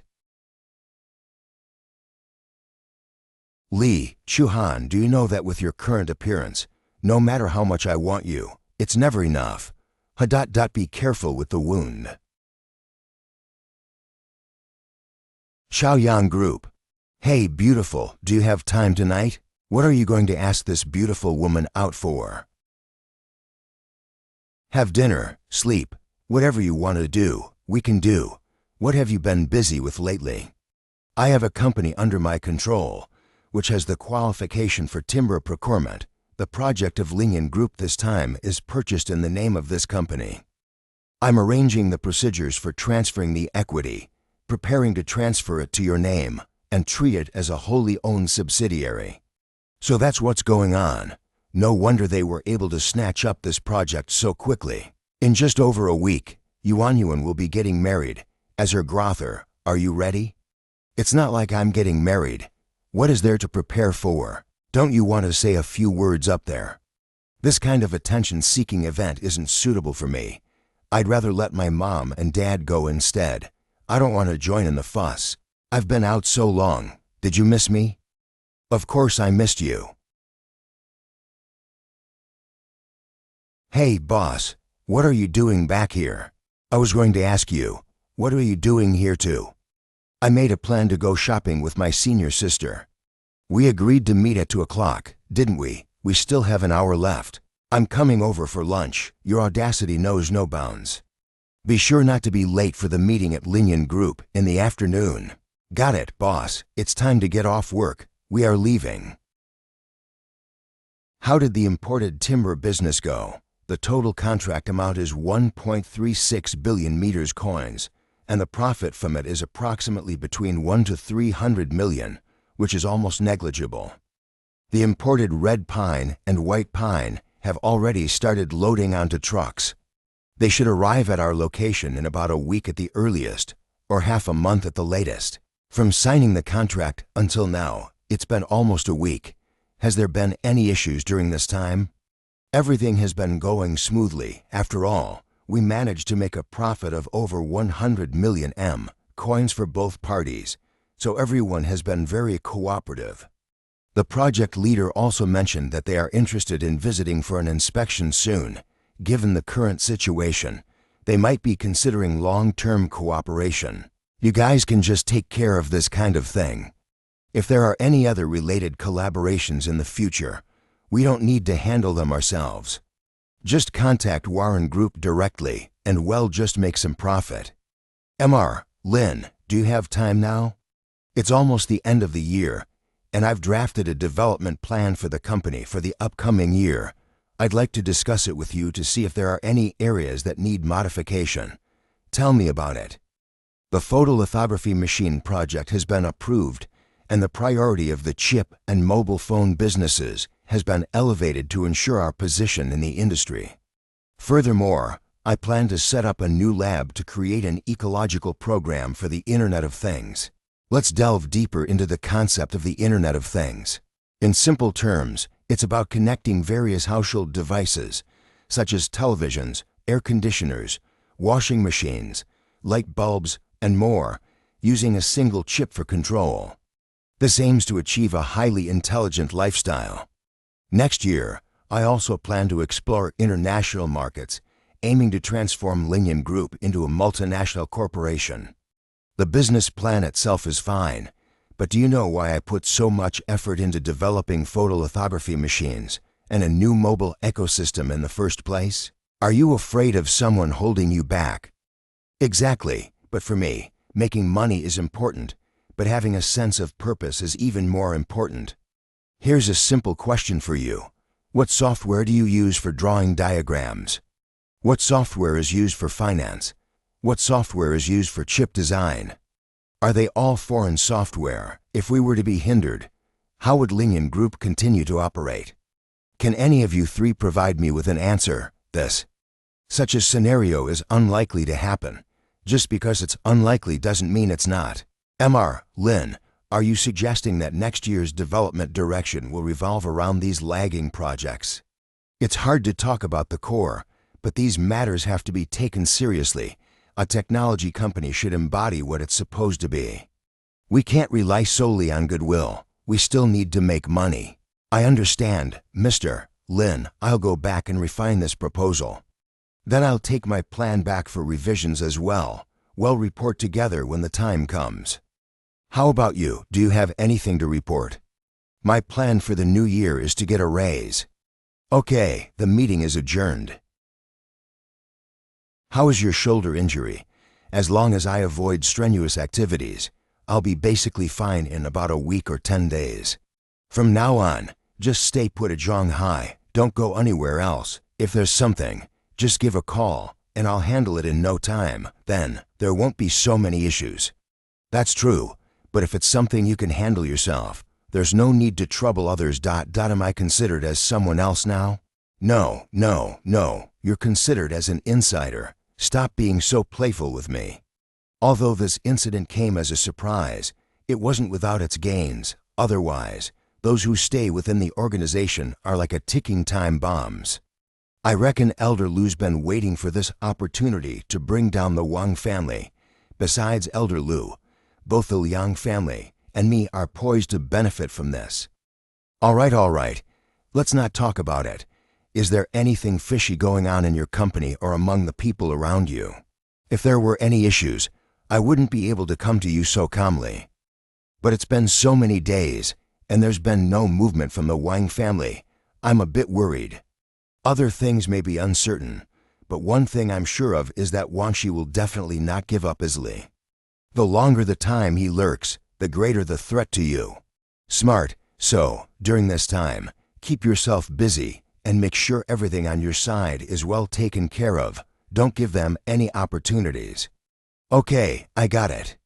Li Chuhan, do you know that with your current appearance, no matter how much I want you, it's never enough. Be careful with the wound. Xiaoyang Group. Hey, beautiful, do you have time tonight? What are you going to ask this beautiful woman out for? Have dinner, sleep, whatever you want to do, we can do. What have you been busy with lately? I have a company under my control, which has the qualification for timber procurement. The project of Linyan Group this time is purchased in the name of this company. I'm arranging the procedures for transferring the equity, preparing to transfer it to your name, and treat it as a wholly owned subsidiary. So that's what's going on. No wonder they were able to snatch up this project so quickly. In just over a week, Yuan will be getting married. As her grother, are you ready? It's not like I'm getting married. What is there to prepare for? Don't you want to say a few words up there? This kind of attention-seeking event isn't suitable for me. I'd rather let my mom and dad go instead. I don't want to join in the fuss. I've been out so long. Did you miss me? Of course I missed you. Hey, boss, what are you doing back here? I was going to ask you, what are you doing here too? I made a plan to go shopping with my senior sister. We agreed to meet at 2 o'clock, didn't we? We still have an hour left. I'm coming over for lunch. Your audacity knows no bounds. Be sure not to be late for the meeting at Linyan Group in the afternoon. Got it, boss. It's time to get off work. We are leaving. How did the imported timber business go? The total contract amount is 1.36 billion meters coins, and the profit from it is approximately between 1 to 300 million, which is almost negligible. The imported red pine and white pine have already started loading onto trucks. They should arrive at our location in about a week at the earliest, or half a month at the latest. From signing the contract until now, it's been almost a week. Has there been any issues during this time? Everything has been going smoothly. After all, we managed to make a profit of over 100 million coins for both parties, so everyone has been very cooperative. The project leader also mentioned that they are interested in visiting for an inspection soon. Given the current situation, they might be considering long-term cooperation. You guys can just take care of this kind of thing. If there are any other related collaborations in the future, We don't need to handle them ourselves. Just contact Warren Group directly and we'll just make some profit. Mr. Lin, do you have time now? It's almost the end of the year, and I've drafted a development plan for the company for the upcoming year. I'd like to discuss it with you to see if there are any areas that need modification. Tell me about it. The photolithography machine project has been approved, and the priority of the chip and mobile phone businesses has been elevated to ensure our position in the industry. Furthermore, I plan to set up a new lab to create an ecological program for the Internet of Things. Let's delve deeper into the concept of the Internet of Things. In simple terms, it's about connecting various household devices, such as televisions, air conditioners, washing machines, light bulbs, and more, using a single chip for control. This aims to achieve a highly intelligent lifestyle. Next year, I also plan to explore international markets, aiming to transform Linyan Group into a multinational corporation. The business plan itself is fine, but do you know why I put so much effort into developing photolithography machines and a new mobile ecosystem in the first place? Are you afraid of someone holding you back? Exactly, but for me, making money is important, but having a sense of purpose is even more important. Here's a simple question for you. What software do you use for drawing diagrams? What software is used for finance? What software is used for chip design? Are they all foreign software? If we were to be hindered, how would Linyan Group continue to operate? Can any of you three provide me with an answer? Such a scenario is unlikely to happen. Just because it's unlikely doesn't mean it's not. Mr. Lin, are you suggesting that next year's development direction will revolve around these lagging projects? It's hard to talk about the core, but these matters have to be taken seriously. A technology company should embody what it's supposed to be. We can't rely solely on goodwill. We still need to make money. I understand, Mr. Lin. I'll go back and refine this proposal. Then I'll take my plan back for revisions as well. We'll report together when the time comes. How about you? Do you have anything to report? My plan for the new year is to get a raise. Okay, the meeting is adjourned. How is your shoulder injury? As long as I avoid strenuous activities, I'll be basically fine in about a week or 10 days. From now on, just stay put at Shanghai. Don't go anywhere else. If there's something, just give a call, and I'll handle it in no time. Then, there won't be so many issues. That's true, but if it's something you can handle yourself, there's no need to trouble others. Am I considered as someone else now? No. You're considered as an insider. Stop being so playful with me. Although this incident came as a surprise, it wasn't without its gains. Otherwise, those who stay within the organization are like a ticking time bombs. I reckon Elder Lu's been waiting for this opportunity to bring down the Wang family. Besides Elder Lu, both the Liang family and me are poised to benefit from this. All right. Let's not talk about it. Is there anything fishy going on in your company or among the people around you? If there were any issues, I wouldn't be able to come to you so calmly. But it's been so many days, and there's been no movement from the Wang family. I'm a bit worried. Other things may be uncertain, but one thing I'm sure of is that Wangxi will definitely not give up easily. The longer the time he lurks, the greater the threat to you. Smart, so, during this time, keep yourself busy and make sure everything on your side is well taken care of. Don't give them any opportunities. Okay, I got it.